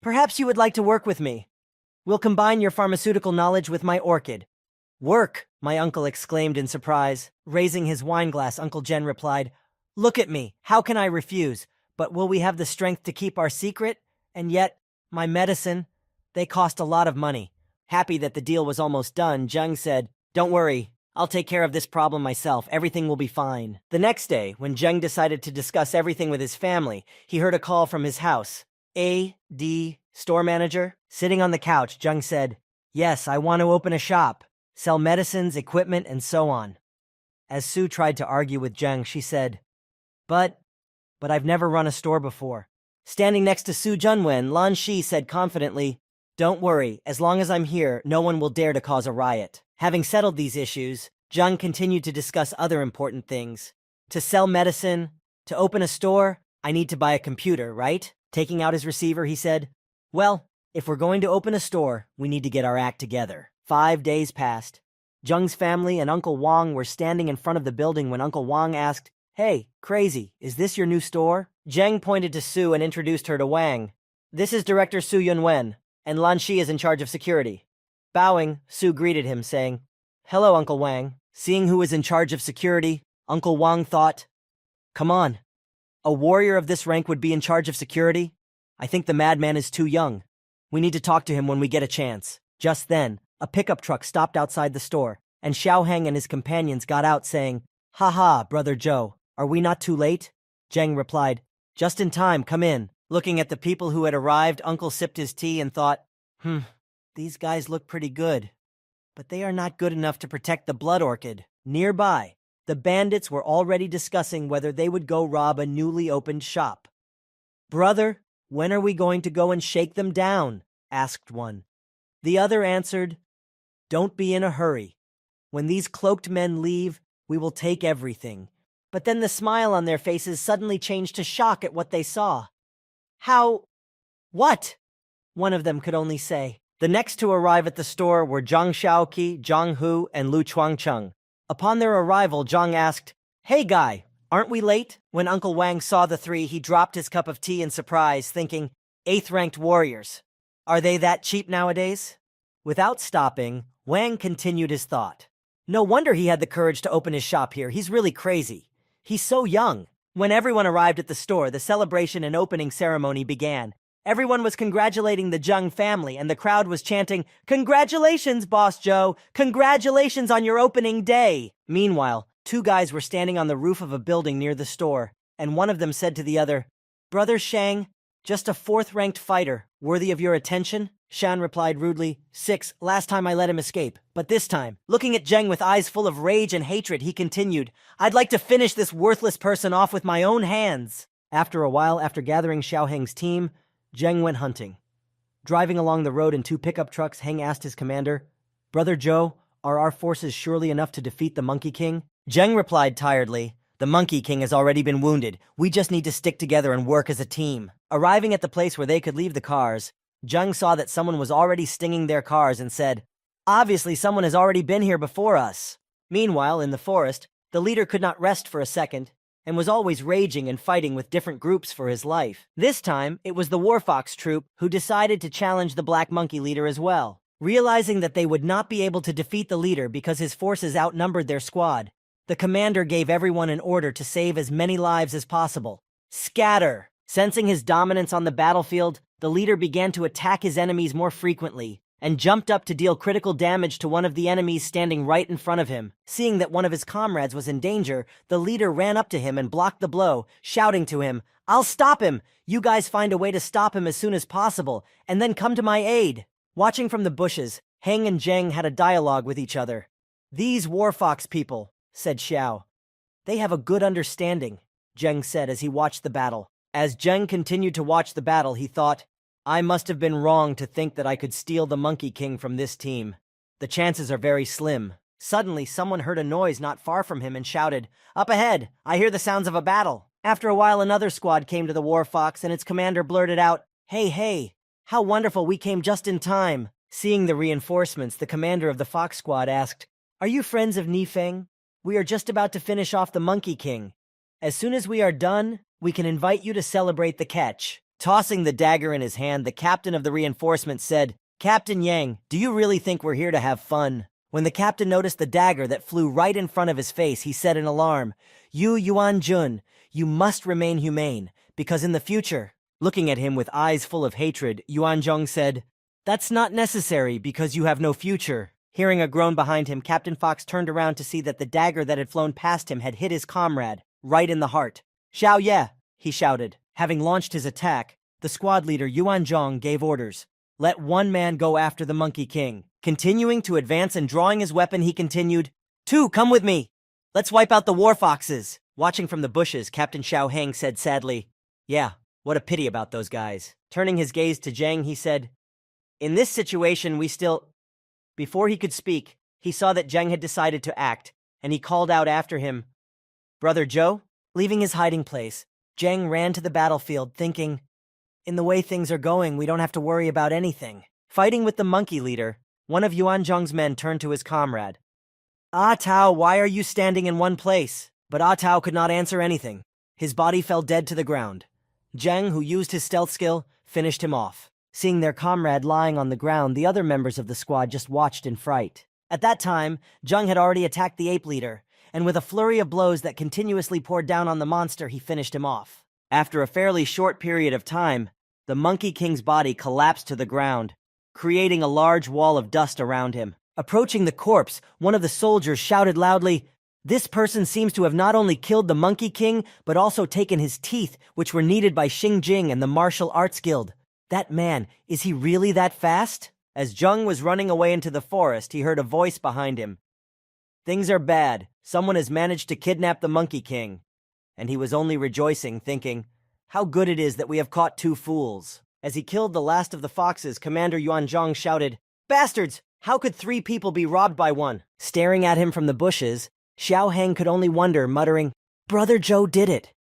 A: "Perhaps you would like to work with me. We'll combine your pharmaceutical knowledge with my orchid." "Work?" my uncle exclaimed in surprise. Raising his wine glass, Uncle Zheng replied, "Look at me. How can I refuse? But will we have the strength to keep our secret? And yet, my medicine, they cost a lot of money." Happy that the deal was almost done, Zheng said, "Don't worry. I'll take care of this problem myself. Everything will be fine." The next day, when Zheng decided to discuss everything with his family, he heard a call from his house. "A.D. store manager?" Sitting on the couch, Zheng said, "Yes, I want to open a shop. Sell medicines, equipment, and so on." As Sue tried to argue with Zheng, she said, But I've never run a store before." Standing next to Su Junwen, Lan Shi said confidently, "Don't worry, as long as I'm here, no one will dare to cause a riot." Having settled these issues, Zheng continued to discuss other important things. "To sell medicine, to open a store, I need to buy a computer, right?" Taking out his receiver, he said, "Well, if we're going to open a store, we need to get our act together." 5 days passed. Zheng's family and Uncle Wang were standing in front of the building when Uncle Wang asked, "Hey, crazy, is this your new store?" Zheng pointed to Su and introduced her to Wang. "This is Director Su Yunwen, and Lan Shi is in charge of security." Bowing, Su greeted him, saying, "Hello, Uncle Wang." Seeing who was in charge of security, Uncle Wang thought, "Come on, a warrior of this rank would be in charge of security? I think the madman is too young. We need to talk to him when we get a chance." Just then, a pickup truck stopped outside the store, and Xiaoheng and his companions got out saying, "Ha ha, Brother Zhou, are we not too late?" Zheng replied, "Just in time, come in." Looking at the people who had arrived, Uncle sipped his tea and thought, These guys look pretty good, but they are not good enough to protect the blood orchid." Nearby, the bandits were already discussing whether they would go rob a newly opened shop. "Brother, when are we going to go and shake them down?" asked one. The other answered, "Don't be in a hurry. When these cloaked men leave, we will take everything." But then the smile on their faces suddenly changed to shock at what they saw. "How? What?" one of them could only say. The next to arrive at the store were Zhang Xiaoqi, Zhang Hu, and Lu Chuangcheng. Upon their arrival, Zhang asked, "Hey guy, aren't we late?" When Uncle Wang saw the three, he dropped his cup of tea in surprise, thinking, 8th-ranked warriors. Are they that cheap nowadays? Without stopping, Wang continued his thought. No wonder he had the courage to open his shop here. He's really crazy. He's so young. When everyone arrived at the store, the celebration and opening ceremony began. Everyone was congratulating the Zheng family, and the crowd was chanting, "Congratulations, Boss Joe! Congratulations on your opening day!" Meanwhile, 2 guys were standing on the roof of a building near the store, and one of them said to the other, "Brother Shang, just a 4th-ranked fighter, worthy of your attention?" Shan replied rudely, 6, last time I let him escape. But this time, looking at Zheng with eyes full of rage and hatred, he continued, "I'd like to finish this worthless person off with my own hands." After a while, after gathering Xiaoheng's team, Zheng went hunting. Driving along the road in 2 pickup trucks, Heng asked his commander, "Brother Zhou, are our forces surely enough to defeat the Monkey King?" Zheng replied tiredly, "The Monkey King has already been wounded. We just need to stick together and work as a team." Arriving at the place where they could leave the cars, Zheng saw that someone was already stinging their cars and said, "Obviously someone has already been here before us." Meanwhile, in the forest, the leader could not rest for a second, and was always raging and fighting with different groups for his life. This time, it was the Warfox troop who decided to challenge the Black Monkey leader as well. Realizing that they would not be able to defeat the leader because his forces outnumbered their squad, the commander gave everyone an order to save as many lives as possible. Scatter! Sensing his dominance on the battlefield, the leader began to attack his enemies more frequently, and jumped up to deal critical damage to one of the enemies standing right in front of him. Seeing that one of his comrades was in danger, the leader ran up to him and blocked the blow, shouting to him, "I'll stop him! You guys find a way to stop him as soon as possible, and then come to my aid!" Watching from the bushes, Heng and Zheng had a dialogue with each other. "These war fox people," said Xiao. "They have a good understanding," Zheng said as he watched the battle. As Zheng continued to watch the battle, he thought, "I must have been wrong to think that I could steal the Monkey King from this team. The chances are very slim." Suddenly, someone heard a noise not far from him and shouted, "Up ahead! I hear the sounds of a battle." After a while, another squad came to the War Fox, and its commander blurted out, Hey, how wonderful, we came just in time." Seeing the reinforcements, the commander of the Fox Squad asked, "Are you friends of Nifeng? We are just about to finish off the Monkey King. As soon as we are done, we can invite you to celebrate the catch." Tossing the dagger in his hand, the captain of the reinforcement said, "Captain Yang, do you really think we're here to have fun?" When the captain noticed the dagger that flew right in front of his face, he said in alarm, "You Yuan Jun, you must remain humane, because in the future..." Looking at him with eyes full of hatred, Yuan Zhong said, "That's not necessary, because you have no future." Hearing a groan behind him, Captain Fox turned around to see that the dagger that had flown past him had hit his comrade, right in the heart. "Xiao Ye!" he shouted. Having launched his attack, the squad leader Yuan Zhong gave orders. "Let one man go after the Monkey King." Continuing to advance and drawing his weapon, he continued, "Two, come with me! Let's wipe out the war foxes!" Watching from the bushes, Captain Xiao Heng said sadly, "Yeah, what a pity about those guys." Turning his gaze to Zheng, he said, "In this situation, we still..." Before he could speak, he saw that Zheng had decided to act, and he called out after him, "Brother Zhou?" Leaving his hiding place, Zheng ran to the battlefield, thinking, "In the way things are going, we don't have to worry about anything." Fighting with the monkey leader, one of Yuan Zhong's men turned to his comrade. "Ah Tao, why are you standing in one place?" But Ah Tao could not answer anything. His body fell dead to the ground. Zheng, who used his stealth skill, finished him off. Seeing their comrade lying on the ground, the other members of the squad just watched in fright. At that time, Zheng had already attacked the ape leader, and with a flurry of blows that continuously poured down on the monster, he finished him off. After a fairly short period of time, the Monkey King's body collapsed to the ground, creating a large wall of dust around him. Approaching the corpse, one of the soldiers shouted loudly, "This person seems to have not only killed the Monkey King, but also taken his teeth, which were needed by Xingjing and the Martial Arts Guild. That man, is he really that fast?" As Zheng was running away into the forest, he heard a voice behind him. "Things are bad. Someone has managed to kidnap the Monkey King." And he was only rejoicing, thinking, "How good it is that we have caught two fools." As he killed the last of the foxes, Commander Yuan Zhong shouted, "Bastards! How could 3 people be robbed by one?" Staring at him from the bushes, Xiao Heng could only wonder, muttering, "Brother Zhou did it."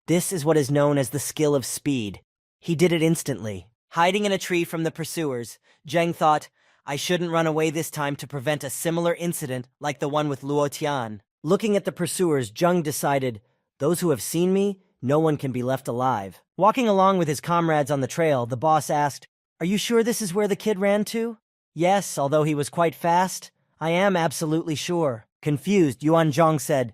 A: This is what is known as the skill of speed. He did it instantly. Hiding in a tree from the pursuers, Zheng thought, "I shouldn't run away this time to prevent a similar incident like the one with Luo Tian." Looking at the pursuers, Zheng decided, "Those who have seen me, no one can be left alive." Walking along with his comrades on the trail, the boss asked, "Are you sure this is where the kid ran to?" "Yes, although he was quite fast. I am absolutely sure." Confused, Yuan Zhong said,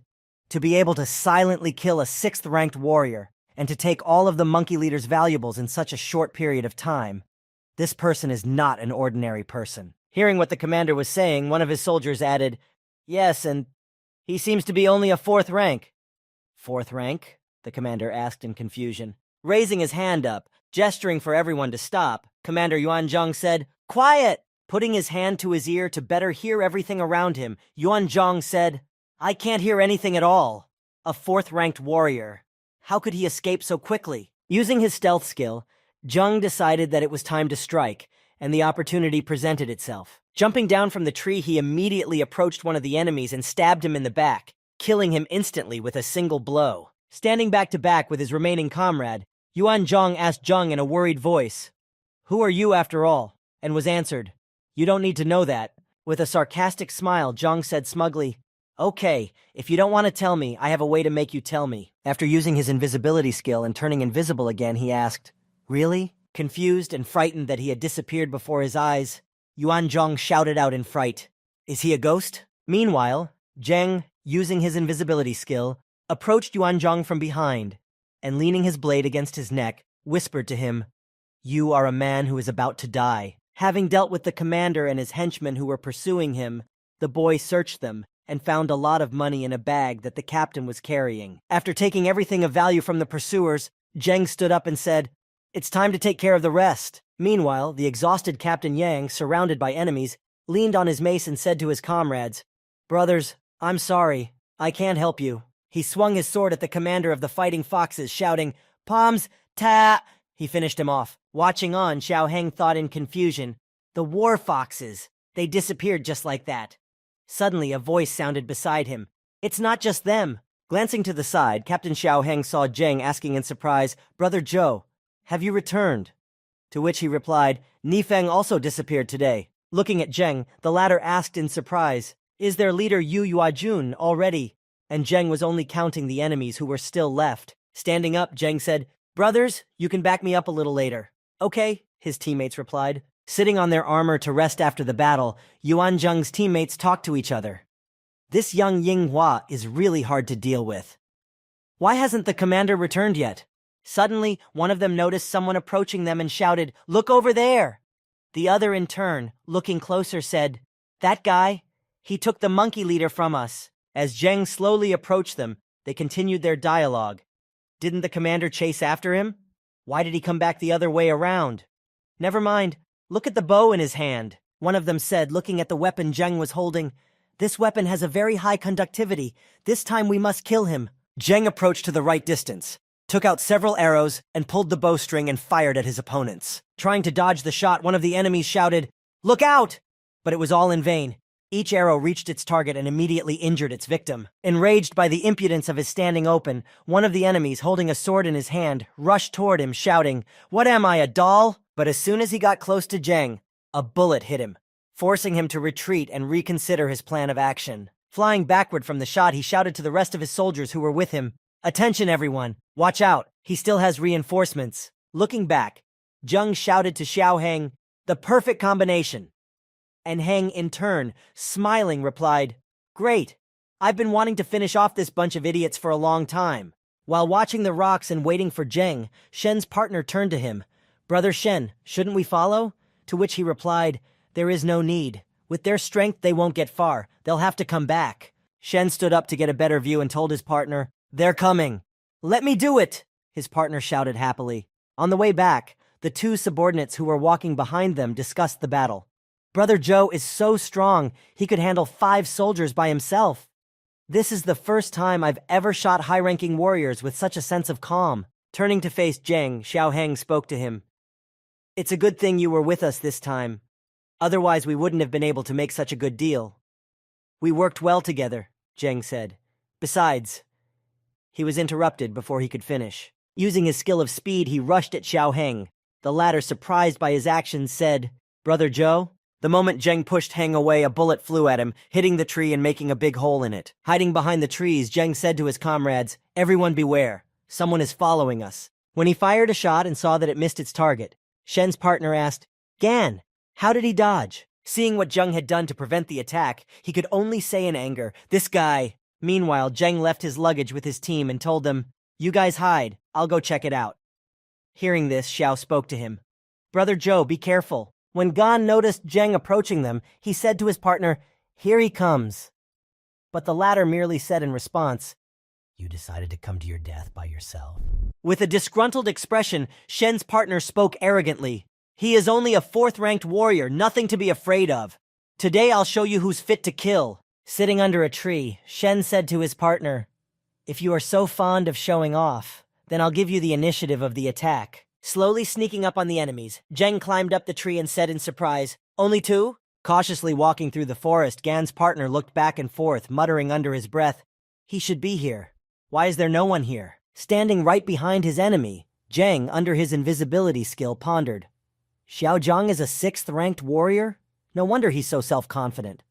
A: "To be able to silently kill a 6th-ranked warrior, and to take all of the monkey leader's valuables in such a short period of time, this person is not an ordinary person." Hearing what the commander was saying, one of his soldiers added, "Yes, and he seems to be only a 4th rank." "4th rank?" the commander asked in confusion. Raising his hand up, gesturing for everyone to stop, Commander Yuan Zhong said, "Quiet!" Putting his hand to his ear to better hear everything around him, Yuan Zhong said, "I can't hear anything at all. A 4th-ranked warrior. How could he escape so quickly?" Using his stealth skill, Zheng decided that it was time to strike, and the opportunity presented itself. Jumping down from the tree, he immediately approached one of the enemies and stabbed him in the back, killing him instantly with a single blow. Standing back to back with his remaining comrade, Yuan Zhong asked Zheng in a worried voice, "Who are you after all?" and was answered, "You don't need to know that." With a sarcastic smile, Zheng said smugly, "Okay, if you don't want to tell me, I have a way to make you tell me." After using his invisibility skill and turning invisible again, he asked, "Really?" Confused and frightened that he had disappeared before his eyes, Yuan Zhong shouted out in fright, "Is he a ghost?" Meanwhile, Zheng, using his invisibility skill, approached Yuan Zhong from behind, and leaning his blade against his neck, whispered to him, "You are a man who is about to die." Having dealt with the commander and his henchmen who were pursuing him, the boy searched them and found a lot of money in a bag that the captain was carrying. After taking everything of value from the pursuers, Zheng stood up and said, "It's time to take care of the rest." Meanwhile, the exhausted Captain Yang, surrounded by enemies, leaned on his mace and said to his comrades, "Brothers, I'm sorry. I can't help you." He swung his sword at the commander of the Fighting Foxes, shouting, "Palms, ta!" He finished him off. Watching on, Xiao Heng thought in confusion, "The War Foxes. They disappeared just like that." Suddenly, a voice sounded beside him. "It's not just them." Glancing to the side, Captain Xiao Heng saw Zheng asking in surprise, "Brother Zhou, have you returned?" To which he replied, "Nifeng also disappeared today." Looking at Zheng, the latter asked in surprise, "Is their leader Yu Yuajun already?" And Zheng was only counting the enemies who were still left. Standing up, Zheng said, "Brothers, you can back me up a little later." "Okay," his teammates replied. Sitting on their armor to rest after the battle, Yuan Zheng's teammates talked to each other. "This young Ying Hua is really hard to deal with. Why hasn't the commander returned yet?" Suddenly, one of them noticed someone approaching them and shouted, "Look over there!" The other, in turn, looking closer, said, "That guy? He took the monkey leader from us." As Zheng slowly approached them, they continued their dialogue. Didn't the commander chase after him? Why did he come back the other way around? "Never mind. Look at the bow in his hand," one of them said, looking at the weapon Zheng was holding. "This weapon has a very high conductivity. This time we must kill him." Zheng approached to the right distance, took out several arrows, and pulled the bowstring and fired at his opponents. Trying to dodge the shot, one of the enemies shouted, "Look out!" But it was all in vain. Each arrow reached its target and immediately injured its victim. Enraged by the impudence of his standing open, one of the enemies, holding a sword in his hand, rushed toward him, shouting, "What am I, a doll?" But as soon as he got close to Zheng, a bullet hit him, forcing him to retreat and reconsider his plan of action. Flying backward from the shot, he shouted to the rest of his soldiers who were with him, "Attention, everyone! Watch out! He still has reinforcements." Looking back, Zheng shouted to Xiao Heng, "The perfect combination." And Heng, in turn, smiling, replied, "Great! I've been wanting to finish off this bunch of idiots for a long time." While watching the rocks and waiting for Zheng, Shen's partner turned to him. "Brother Shen, shouldn't we follow?" To which he replied, "There is no need. With their strength, they won't get far. They'll have to come back." Shen stood up to get a better view and told his partner, "They're coming." "Let me do it!" his partner shouted happily. On the way back, the two subordinates who were walking behind them discussed the battle. "Brother Zhou is so strong, he could handle 5 soldiers by himself. This is the first time I've ever shot high-ranking warriors with such a sense of calm." Turning to face Zheng, Xiao Heng spoke to him. "It's a good thing you were with us this time. Otherwise, we wouldn't have been able to make such a good deal." "We worked well together," Zheng said. "Besides..." He was interrupted before he could finish. Using his skill of speed, he rushed at Xiao Heng. The latter, surprised by his actions, said, "Brother Zhou?" The moment Zheng pushed Heng away, a bullet flew at him, hitting the tree and making a big hole in it. Hiding behind the trees, Zheng said to his comrades, "Everyone beware. Someone is following us." When he fired a shot and saw that it missed its target, Shen's partner asked, "Gan, how did he dodge?" Seeing what Zheng had done to prevent the attack, he could only say in anger, "This guy." Meanwhile, Zheng left his luggage with his team and told them, "You guys hide. I'll go check it out." Hearing this, Xiao spoke to him. "Brother Zhou, be careful." When Gan noticed Zheng approaching them, he said to his partner, "Here he comes." But the latter merely said in response, "You decided to come to your death by yourself." With a disgruntled expression, Shen's partner spoke arrogantly, "He is only a 4th-ranked warrior, nothing to be afraid of. Today I'll show you who's fit to kill." Sitting under a tree, Shen said to his partner, "If you are so fond of showing off, then I'll give you the initiative of the attack." Slowly sneaking up on the enemies, Zheng climbed up the tree and said in surprise, "Only 2?" Cautiously walking through the forest, Gan's partner looked back and forth, muttering under his breath, "He should be here. Why is there no one here?" Standing right behind his enemy, Zheng, under his invisibility skill, pondered. "Xiao Zhang is a 6th-ranked warrior? No wonder he's so self-confident.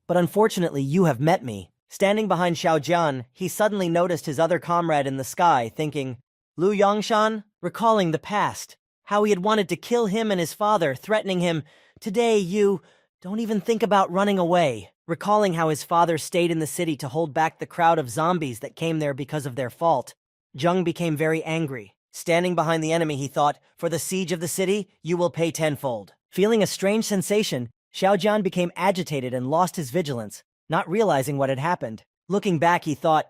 A: But unfortunately, you have met me." Standing behind Xiao Jian, he suddenly noticed his other comrade in the sky, thinking, Lu Yongshan, recalling the past, how he had wanted to kill him and his father, threatening him, "Today you don't even think about running away." Recalling how his father stayed in the city to hold back the crowd of zombies that came there because of their fault, Zheng became very angry. Standing behind the enemy, he thought, "For the siege of the city, you will pay tenfold." Feeling a strange sensation, Xiaojian became agitated and lost his vigilance, not realizing what had happened. Looking back, he thought,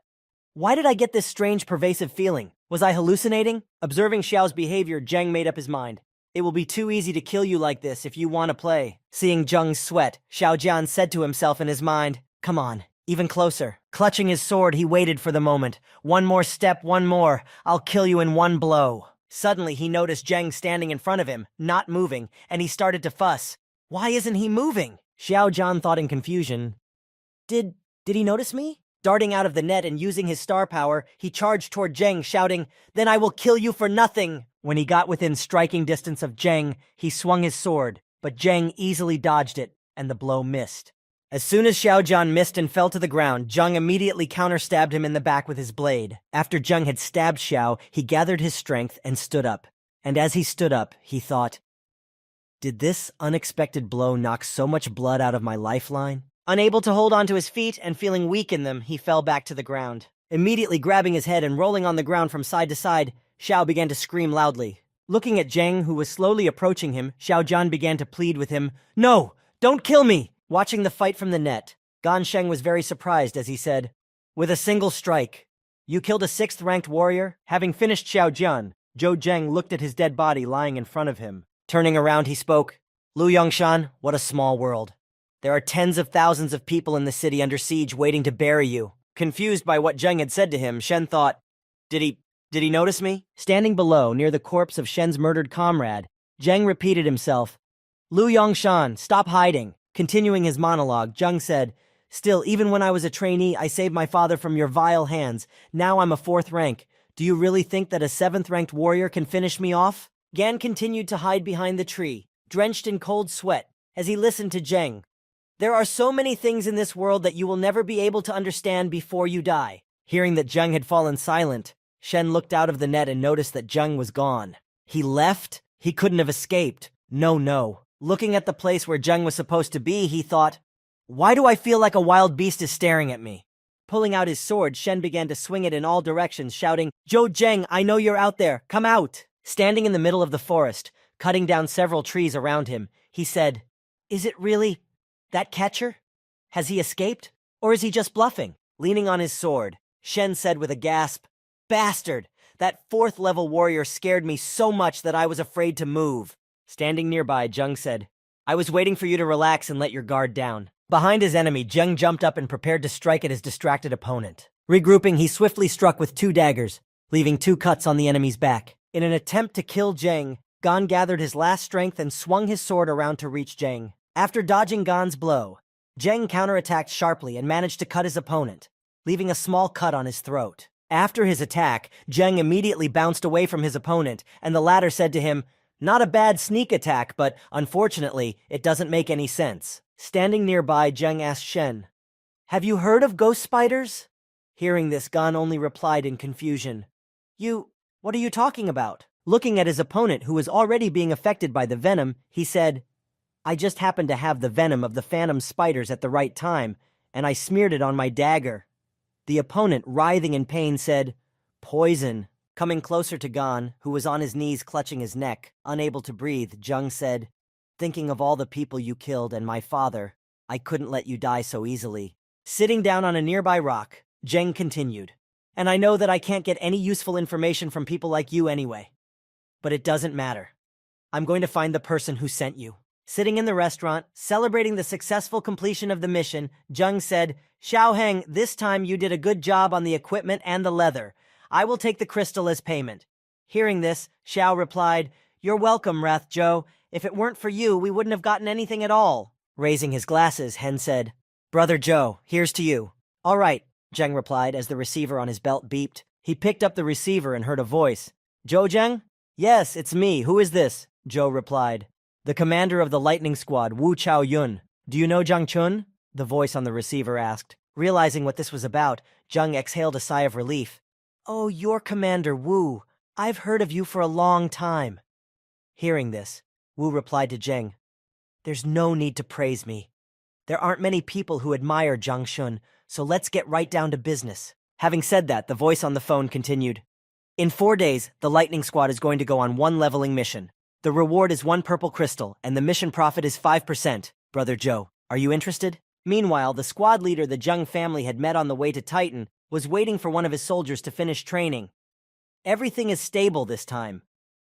A: why did I get this strange, pervasive feeling? Was I hallucinating? Observing Xiao's behavior, Zheng made up his mind. It will be too easy to kill you like this if you want to play. Seeing Zheng's sweat, Xiaojian said to himself in his mind, come on, even closer. Clutching his sword, he waited for the moment. One more step, one more. I'll kill you in one blow. Suddenly, he noticed Zheng standing in front of him, not moving, and he started to fuss. Why isn't he moving? Xiaojian thought in confusion. Did he notice me? Darting out of the net and using his star power, he charged toward Zheng, shouting, then I will kill you for nothing! When he got within striking distance of Zheng, he swung his sword, but Zheng easily dodged it, and the blow missed. As soon as Xiaojian missed and fell to the ground, Zheng immediately counter-stabbed him in the back with his blade. After Zheng had stabbed Xiao, he gathered his strength and stood up. And as he stood up, he thought, did this unexpected blow knock so much blood out of my lifeline? Unable to hold on to his feet and feeling weak in them, he fell back to the ground. Immediately grabbing his head and rolling on the ground from side to side, Xiao began to scream loudly. Looking at Zheng, who was slowly approaching him, Xiaojian began to plead with him, no, don't kill me! Watching the fight from the net, Gansheng was very surprised as he said, with a single strike, you killed a 6th-ranked warrior? Having finished Xiaojian, Zhou Zheng looked at his dead body lying in front of him. Turning around, he spoke, Lu Yongshan, what a small world. There are tens of thousands of people in the city under siege waiting to bury you. Confused by what Zheng had said to him, Shen thought, Did he notice me? Standing below, near the corpse of Shen's murdered comrade, Zheng repeated himself, Lu Yongshan, stop hiding. Continuing his monologue, Zheng said, still, even when I was a trainee, I saved my father from your vile hands. Now I'm a 4th rank. Do you really think that a 7th-ranked warrior can finish me off? Gan continued to hide behind the tree, drenched in cold sweat, as he listened to Zheng. There are so many things in this world that you will never be able to understand before you die. Hearing that Zheng had fallen silent, Shen looked out of the net and noticed that Zheng was gone. He left? He couldn't have escaped. No. Looking at the place where Zheng was supposed to be, he thought, why do I feel like a wild beast is staring at me? Pulling out his sword, Shen began to swing it in all directions, shouting, Zhou Zheng, I know you're out there. Come out! Standing in the middle of the forest, cutting down several trees around him, he said, is it really that catcher? Has he escaped? Or is he just bluffing? Leaning on his sword, Shen said with a gasp, bastard! That 4th-level warrior scared me so much that I was afraid to move. Standing nearby, Zheng said, I was waiting for you to relax and let your guard down. Behind his enemy, Zheng jumped up and prepared to strike at his distracted opponent. Regrouping, he swiftly struck with 2 daggers, leaving 2 cuts on the enemy's back. In an attempt to kill Zheng, Gan gathered his last strength and swung his sword around to reach Zheng. After dodging Gan's blow, Zheng counterattacked sharply and managed to cut his opponent, leaving a small cut on his throat. After his attack, Zheng immediately bounced away from his opponent, and the latter said to him, not a bad sneak attack, but unfortunately, it doesn't make any sense. Standing nearby, Zheng asked Shen, have you heard of ghost spiders? Hearing this, Gan only replied in confusion, what are you talking about? Looking at his opponent, who was already being affected by the venom, he said, I just happened to have the venom of the phantom spiders at the right time, and I smeared it on my dagger. The opponent, writhing in pain, said, poison. Coming closer to Gan, who was on his knees clutching his neck, unable to breathe, Zheng said, thinking of all the people you killed and my father, I couldn't let you die so easily. Sitting down on a nearby rock, Zheng continued, and I know that I can't get any useful information from people like you anyway. But it doesn't matter. I'm going to find the person who sent you. Sitting in the restaurant, celebrating the successful completion of the mission, Zheng said, Xiaoheng, this time you did a good job on the equipment and the leather. I will take the crystal as payment. Hearing this, Xiao replied, you're welcome, Wrath Zhou. If it weren't for you, we wouldn't have gotten anything at all. Raising his glasses, Hen said, Brother Zhou, here's to you. All right, Zheng replied as the receiver on his belt beeped. He picked up the receiver and heard a voice. Zhou Zheng? Yes, it's me. Who is this? Zhou replied. The commander of the lightning squad, Wu Chao Yun. Do you know Zhang Chun? The voice on the receiver asked. Realizing what this was about, Zheng exhaled a sigh of relief. Oh, you're Commander Wu. I've heard of you for a long time. Hearing this, Wu replied to Zheng, there's no need to praise me. There aren't many people who admire Zhang Shun, so let's get right down to business. Having said that, the voice on the phone continued. In 4 days, the lightning squad is going to go on one leveling mission. The reward is 1 purple crystal, and the mission profit is 5%. Brother Joe, are you interested? Meanwhile, the squad leader the Jung family had met on the way to Titan was waiting for one of his soldiers to finish training. Everything is stable this time.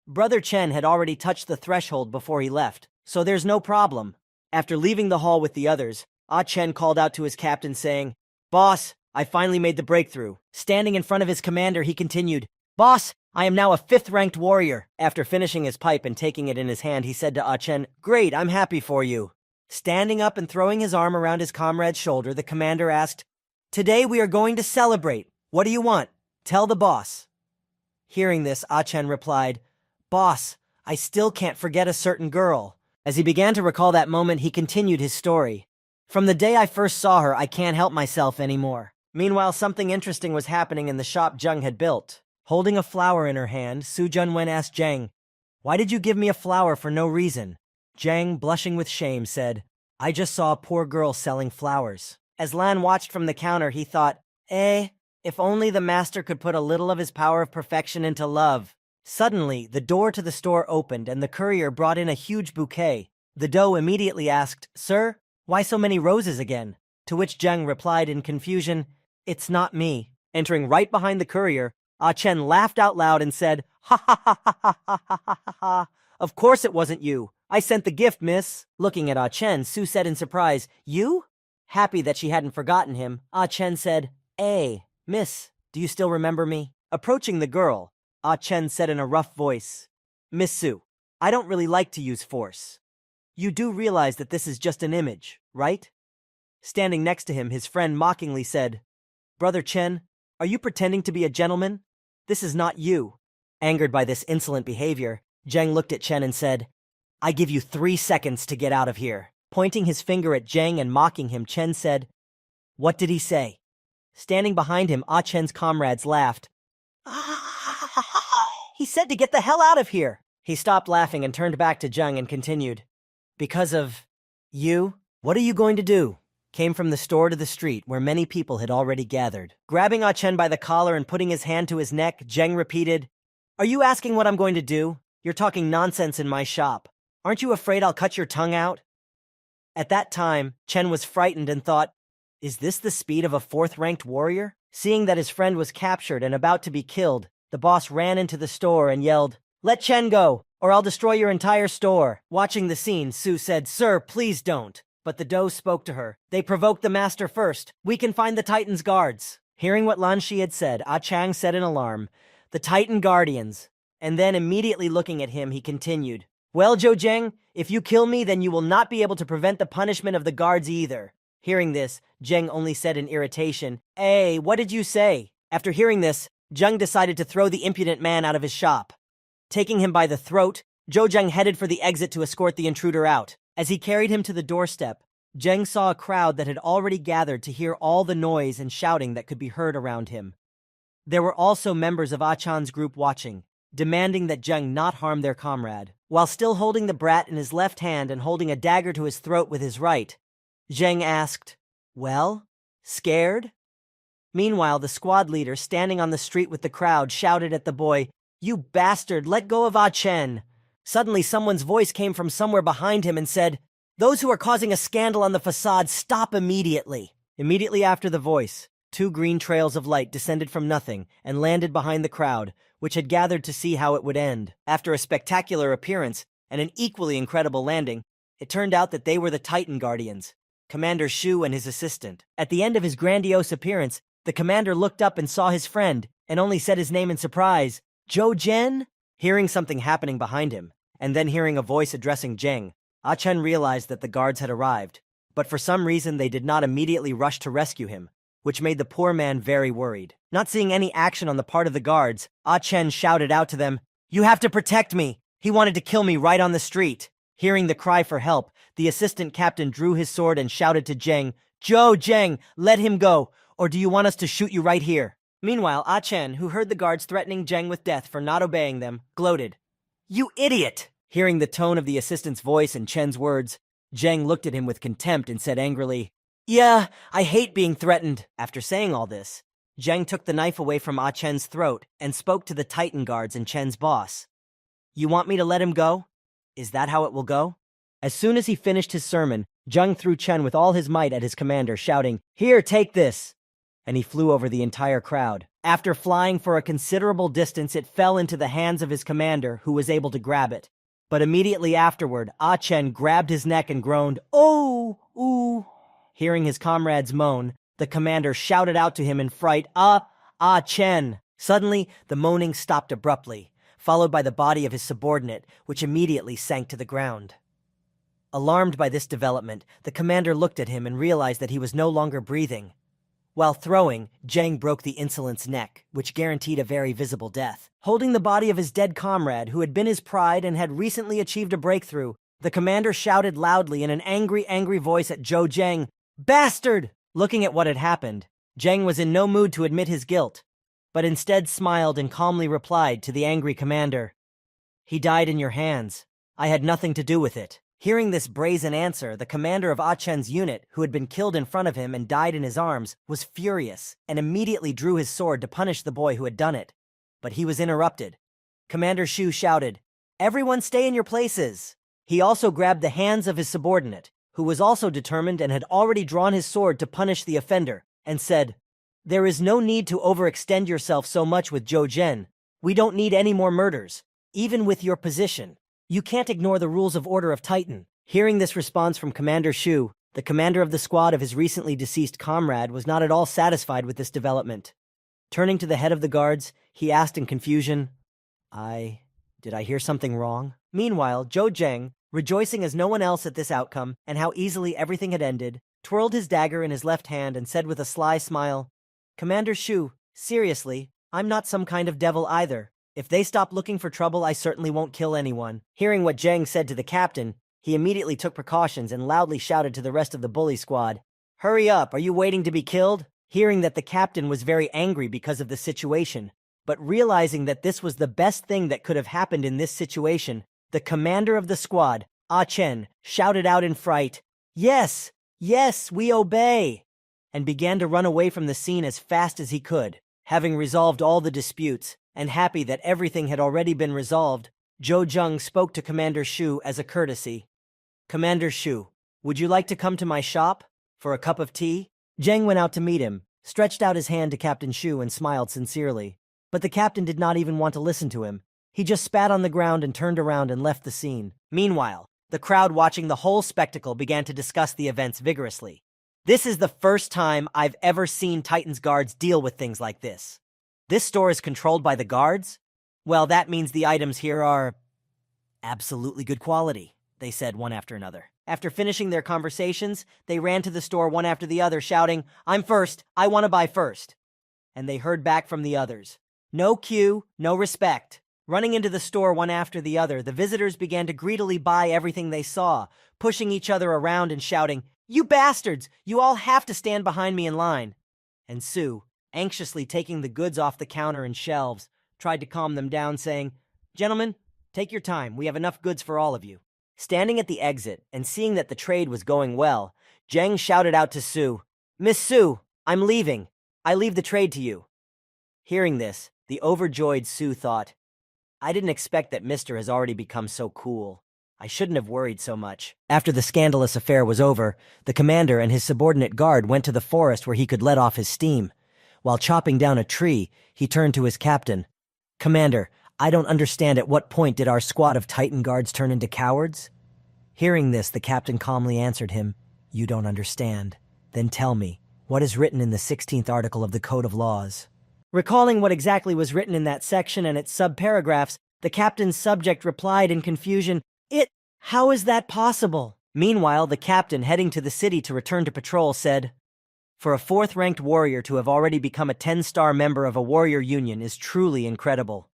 A: Brother Chen had already touched the threshold before he left, so there's no problem. After leaving the hall with the others, Chen called out to his captain saying, "Boss, I finally made the breakthrough." Standing in front of his commander, he continued, "Boss, I am now a 5th-ranked warrior." After finishing his pipe and taking it in his hand, he said to Chen, "Great, I'm happy for you." Standing up and throwing his arm around his comrade's shoulder, the commander asked, "Today we are going to celebrate. What do you want? Tell the boss." Hearing this, Chen replied, "Boss, I still can't forget a certain girl." As he began to recall that moment, he continued his story. "From the day I first saw her, I can't help myself anymore." Meanwhile, something interesting was happening in the shop Jung had built. Holding a flower in her hand, Su Junwen asked Jang, "Why did you give me a flower for no reason?" Jang, blushing with shame, said, "I just saw a poor girl selling flowers." As Lan watched from the counter, he thought, if only the master could put a little of his power of perfection into love. Suddenly, the door to the store opened and the courier brought in a huge bouquet. The doe immediately asked, "Sir, why so many roses again?" To which Jang replied in confusion, "It's not me." Entering right behind the courier, Chen laughed out loud and said, "Ha ha ha ha ha ha ha ha ha. Of course it wasn't you. I sent the gift, miss." Looking at Chen, Su said in surprise, "You?" Happy that she hadn't forgotten him, Chen said, Miss, do you still remember me?" Approaching the girl, Chen said in a rough voice, "Miss Su, I don't really like to use force. You do realize that this is just an image, right?" Standing next to him, his friend mockingly said, "Brother Chen, are you pretending to be a gentleman? This is not you." Angered by this insolent behavior, Jang looked at Chen and said, "I give you 3 seconds to get out of here." Pointing his finger at Jang and mocking him, Chen said, "What did he say?" Standing behind him, Chen's comrades laughed. "He said to get the hell out of here." He stopped laughing and turned back to Jung and continued, "Because of you? What are you going to do?" Came from the store to the street where many people had already gathered. Grabbing Chen by the collar and putting his hand to his neck, Jeng repeated, "Are you asking what I'm going to do? You're talking nonsense in my shop. Aren't you afraid I'll cut your tongue out?" At that time, Chen was frightened and thought, is this the speed of a 4th-ranked warrior? Seeing that his friend was captured and about to be killed, the boss ran into the store and yelled, "Let Chen go, or I'll destroy your entire store." Watching the scene, Su said, "Sir, please don't." But the doe spoke to her. "They provoked the master first. We can find the Titan's guards." Hearing what Lan Shi had said, Chang said in alarm, "The Titan Guardians." And then immediately looking at him, he continued, "Well, Zhou Zheng, if you kill me, then you will not be able to prevent the punishment of the guards either." Hearing this, Zheng only said in irritation, What did you say?" After hearing this, Zheng decided to throw the impudent man out of his shop. Taking him by the throat, Zhou Zheng headed for the exit to escort the intruder out. As he carried him to the doorstep, Zheng saw a crowd that had already gathered to hear all the noise and shouting that could be heard around him. There were also members of Chan's group watching, demanding that Zheng not harm their comrade. While still holding the brat in his left hand and holding a dagger to his throat with his right, Zheng asked, "Well, scared?" Meanwhile, the squad leader, standing on the street with the crowd, shouted at the boy, "You bastard, let go of Chen." Suddenly, someone's voice came from somewhere behind him and said, "Those who are causing a scandal on the facade, stop immediately." Immediately after the voice, 2 green trails of light descended from nothing and landed behind the crowd, which had gathered to see how it would end. After a spectacular appearance and an equally incredible landing, it turned out that they were the Titan Guardians, Commander Shu and his assistant. At the end of his grandiose appearance, the commander looked up and saw his friend, and only said his name in surprise, "Zhou Zhen?" Hearing something happening behind him, and then hearing a voice addressing Zheng, Chen realized that the guards had arrived, but for some reason they did not immediately rush to rescue him, which made the poor man very worried. Not seeing any action on the part of the guards, Chen shouted out to them, "You have to protect me! He wanted to kill me right on the street!" Hearing the cry for help, the assistant captain drew his sword and shouted to Zheng, "Zhou Zheng, let him go, or do you want us to shoot you right here?" Meanwhile, Chen, who heard the guards threatening Zheng with death for not obeying them, gloated, "You idiot!" Hearing the tone of the assistant's voice and Chen's words, Zheng looked at him with contempt and said angrily, "Yeah, I hate being threatened." After saying all this, Zheng took the knife away from Chen's throat and spoke to the Titan guards and Chen's boss. "You want me to let him go? Is that how it will go? As soon as he finished his sermon, Zheng threw Chen with all his might at his commander, shouting, "Here, take this!" And he flew over the entire crowd. After flying for a considerable distance, it fell into the hands of his commander, who was able to grab it. But immediately afterward, Chen grabbed his neck and groaned, "Oh, ooh." Hearing his comrades moan, the commander shouted out to him in fright, Chen." Suddenly, the moaning stopped abruptly, followed by the body of his subordinate, which immediately sank to the ground. Alarmed by this development, the commander looked at him and realized that he was no longer breathing. While throwing, Zheng broke the insolent's neck, which guaranteed a very visible death. Holding the body of his dead comrade, who had been his pride and had recently achieved a breakthrough, the commander shouted loudly in an angry voice at Zheng, "Bastard!" Looking at what had happened, Zheng was in no mood to admit his guilt, but instead smiled and calmly replied to the angry commander, "He died in your hands. I had nothing to do with it." Hearing this brazen answer, the commander of Chen's unit, who had been killed in front of him and died in his arms, was furious and immediately drew his sword to punish the boy who had done it. But he was interrupted. Commander Shu shouted, "Everyone stay in your places!" He also grabbed the hands of his subordinate, who was also determined and had already drawn his sword to punish the offender, and said, "There is no need to overextend yourself so much with Zheng. We don't need any more murders, even with your position. You can't ignore the rules of Order of Titan." Hearing this response from Commander Shu, the commander of the squad of his recently deceased comrade was not at all satisfied with this development. Turning to the head of the guards, he asked in confusion, Did I hear something wrong?" Meanwhile, Zheng, rejoicing as no one else at this outcome and how easily everything had ended, twirled his dagger in his left hand and said with a sly smile, "Commander Shu, seriously, I'm not some kind of devil either. If they stop looking for trouble, I certainly won't kill anyone." Hearing what Zheng said to the captain, he immediately took precautions and loudly shouted to the rest of the bully squad, "Hurry up, are you waiting to be killed?" Hearing that the captain was very angry because of the situation, but realizing that this was the best thing that could have happened in this situation, the commander of the squad, Chen, shouted out in fright, Yes, we obey!" and began to run away from the scene as fast as he could. Having resolved all the disputes, and happy that everything had already been resolved, Zheng spoke to Commander Shu as a courtesy. "Commander Shu, would you like to come to my shop for a cup of tea?" Zheng went out to meet him, stretched out his hand to Captain Shu and smiled sincerely. But the captain did not even want to listen to him. He just spat on the ground and turned around and left the scene. Meanwhile, the crowd watching the whole spectacle began to discuss the events vigorously. "This is the first time I've ever seen Titan's guards deal with things like this. This store is controlled by the guards? Well, that means the items here are absolutely good quality," they said one after another. After finishing their conversations, they ran to the store one after the other, shouting, "I'm first, I want to buy first." And they heard back from the others, "No queue, no respect." Running into the store one after the other, the visitors began to greedily buy everything they saw, pushing each other around and shouting, "You bastards! You all have to stand behind me in line." And Sue, anxiously taking the goods off the counter and shelves, tried to calm them down, saying, "Gentlemen, take your time. We have enough goods for all of you." Standing at the exit and seeing that the trade was going well, Zheng shouted out to Sue, "Miss Sue, I'm leaving. I leave the trade to you." Hearing this, the overjoyed Sue thought, "I didn't expect that Mr. has already become so cool. I shouldn't have worried so much." After the scandalous affair was over, the commander and his subordinate guard went to the forest where he could let off his steam. While chopping down a tree, he turned to his captain. "Commander, I don't understand at what point did our squad of Titan guards turn into cowards?" Hearing this, the captain calmly answered him, "You don't understand. Then tell me, what is written in the 16th article of the Code of Laws?" Recalling what exactly was written in that section and its subparagraphs, the captain's subject replied in confusion, How is that possible?" Meanwhile, the captain, heading to the city to return to patrol, said, "For a 4th-ranked warrior to have already become a 10-star member of a warrior union is truly incredible.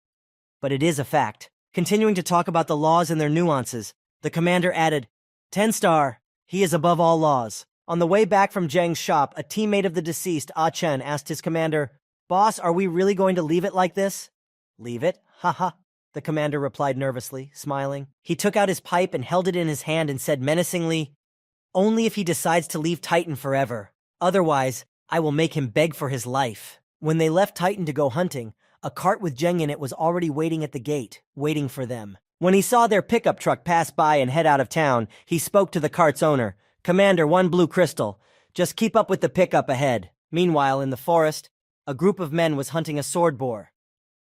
A: But it is a fact." Continuing to talk about the laws and their nuances, the commander added, 10-star, he is above all laws." On the way back from Zheng's shop, a teammate of the deceased, Chen, asked his commander, "Boss, are we really going to leave it like this?" "Leave it? Haha," the commander replied nervously, smiling. He took out his pipe and held it in his hand and said menacingly, "Only if he decides to leave Titan forever. Otherwise, I will make him beg for his life." When they left Titan to go hunting, a cart with Zheng in it was already waiting at the gate, waiting for them. When he saw their pickup truck pass by and head out of town, he spoke to the cart's owner. "Commander, 1 blue crystal. Just keep up with the pickup ahead." Meanwhile, in the forest, a group of men was hunting a sword boar.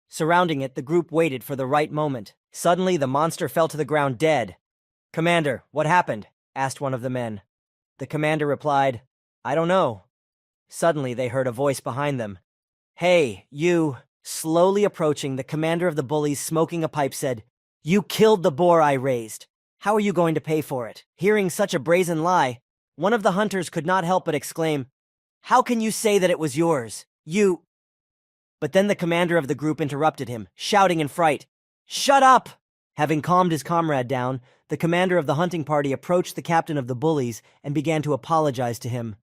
A: Surrounding it, the group waited for the right moment. Suddenly, the monster fell to the ground dead. "Commander, what happened?" asked one of the men. The commander replied, "I don't know." Suddenly, they heard a voice behind them. "Hey, you." Slowly approaching, the commander of the bullies, smoking a pipe, said, "You killed the boar I raised. How are you going to pay for it?" Hearing such a brazen lie, one of the hunters could not help but exclaim, "How can you say that it was yours? You—" But then the commander of the group interrupted him, shouting in fright, "Shut up!" Having calmed his comrade down, the commander of the hunting party approached the captain of the bullies and began to apologize to him.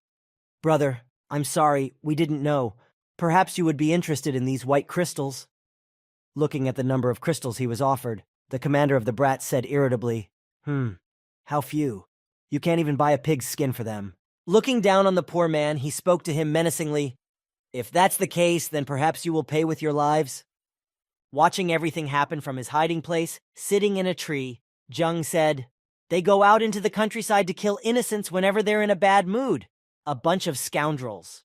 A: "Brother, I'm sorry, we didn't know. Perhaps you would be interested in these white crystals." Looking at the number of crystals he was offered, the commander of the brats said irritably, How few. You can't even buy a pig's skin for them." Looking down on the poor man, he spoke to him menacingly, "If that's the case, then perhaps you will pay with your lives." Watching everything happen from his hiding place, sitting in a tree, Jung said, "They go out into the countryside to kill innocents whenever they're in a bad mood. A bunch of scoundrels."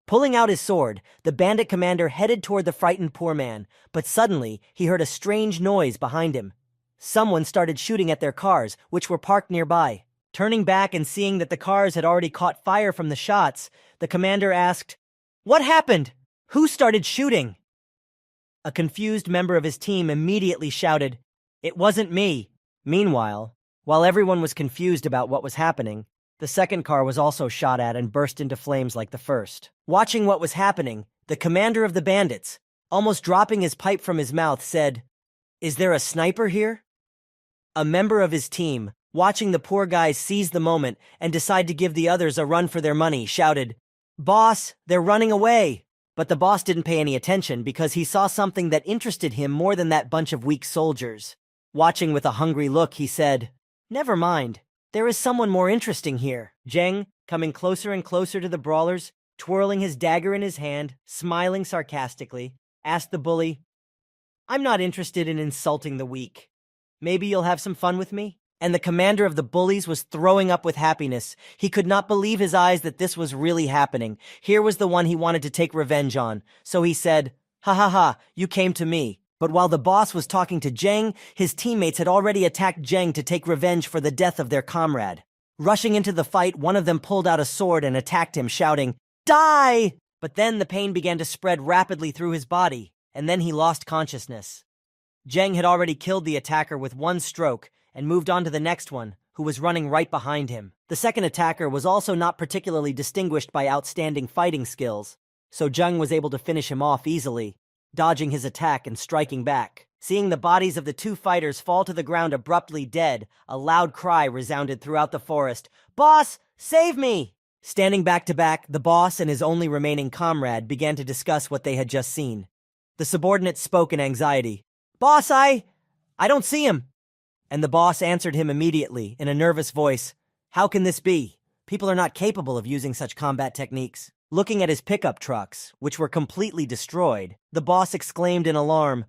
A: Pulling out his sword, the bandit commander headed toward the frightened poor man, but suddenly he heard a strange noise behind him. Someone started shooting at their cars, which were parked nearby. Turning back and seeing that the cars had already caught fire from the shots, the commander asked, "What happened? Who started shooting?" A confused member of his team immediately shouted, "It wasn't me." Meanwhile, while everyone was confused about what was happening, the second car was also shot at and burst into flames like the first. Watching what was happening, the commander of the bandits, almost dropping his pipe from his mouth, said, "Is there a sniper here?" A member of his team, watching the poor guys seize the moment and decide to give the others a run for their money, shouted, "Boss, they're running away!" But the boss didn't pay any attention because he saw something that interested him more than that bunch of weak soldiers. Watching with a hungry look, he said, "Never mind. There is someone more interesting here." Zheng, coming closer and closer to the brawlers, twirling his dagger in his hand, smiling sarcastically, asked the bully, "I'm not interested in insulting the weak. Maybe you'll have some fun with me?" And the commander of the bullies was throwing up with happiness. He could not believe his eyes that this was really happening. Here was the one he wanted to take revenge on. So he said, "Ha ha ha, you came to me." But while the boss was talking to Zheng, his teammates had already attacked Zheng to take revenge for the death of their comrade. Rushing into the fight, one of them pulled out a sword and attacked him, shouting, "Die!" But then the pain began to spread rapidly through his body, and then he lost consciousness. Zheng had already killed the attacker with one stroke and moved on to the next one, who was running right behind him. The second attacker was also not particularly distinguished by outstanding fighting skills, so Zheng was able to finish him off easily, dodging his attack and striking back. Seeing the bodies of the two fighters fall to the ground abruptly dead, a loud cry resounded throughout the forest, "Boss, save me!" Standing back to back, the boss and his only remaining comrade began to discuss what they had just seen. The subordinate spoke in anxiety, "Boss, I don't see him." And the boss answered him immediately, in a nervous voice, "How can this be? People are not capable of using such combat techniques." Looking at his pickup trucks, which were completely destroyed, the boss exclaimed in alarm,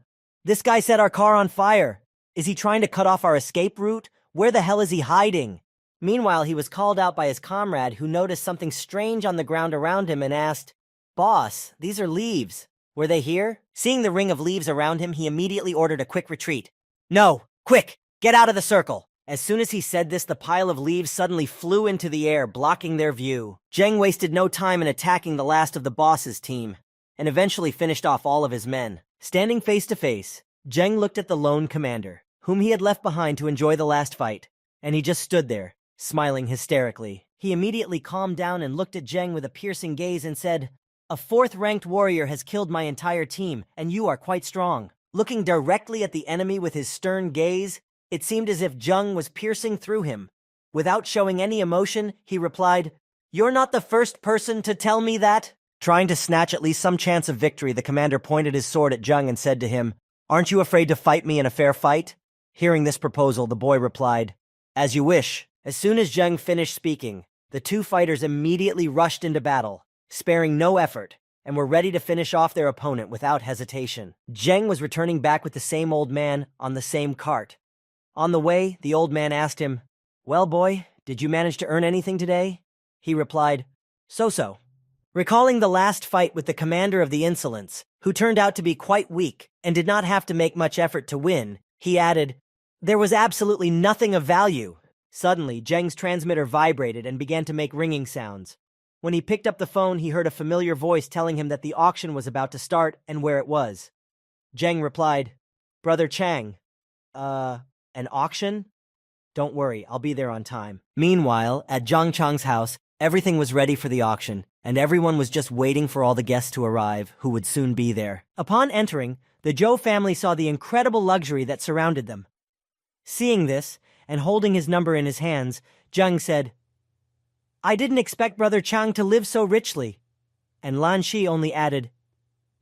A: "This guy set our car on fire. Is he trying to cut off our escape route? Where the hell is he hiding?" Meanwhile, he was called out by his comrade, who noticed something strange on the ground around him and asked, "Boss, these are leaves. Were they here?" Seeing the ring of leaves around him, he immediately ordered a quick retreat. "No, quick! Get out of the circle!" As soon as he said this, the pile of leaves suddenly flew into the air, blocking their view. Zheng wasted no time in attacking the last of the boss's team, and eventually finished off all of his men. Standing face to face, Zheng looked at the lone commander, whom he had left behind to enjoy the last fight, and he just stood there, smiling hysterically. He immediately calmed down and looked at Zheng with a piercing gaze and said, "A fourth-ranked warrior has killed my entire team, and you are quite strong." Looking directly at the enemy with his stern gaze, it seemed as if Zheng was piercing through him. Without showing any emotion, he replied, "You're not the first person to tell me that." Trying to snatch at least some chance of victory, the commander pointed his sword at Zheng and said to him, "Aren't you afraid to fight me in a fair fight?" Hearing this proposal, the boy replied, "As you wish." As soon as Zheng finished speaking, the two fighters immediately rushed into battle, sparing no effort, and were ready to finish off their opponent without hesitation. Zheng was returning back with the same old man on the same cart. On the way, the old man asked him, "Well, boy, did you manage to earn anything today?" He replied, "So-so." Recalling the last fight with the commander of the Insolents, who turned out to be quite weak and did not have to make much effort to win, he added, "There was absolutely nothing of value." Suddenly, Zheng's transmitter vibrated and began to make ringing sounds. When he picked up the phone, he heard a familiar voice telling him that the auction was about to start and where it was. Zheng replied, "Brother Chang, an auction? Don't worry, I'll be there on time." Meanwhile, at Zhang Chang's house, everything was ready for the auction, and everyone was just waiting for all the guests to arrive, who would soon be there. Upon entering, the Zhou family saw the incredible luxury that surrounded them. Seeing this, and holding his number in his hands, Zheng said, "I didn't expect Brother Chang to live so richly." And Lan Shi only added,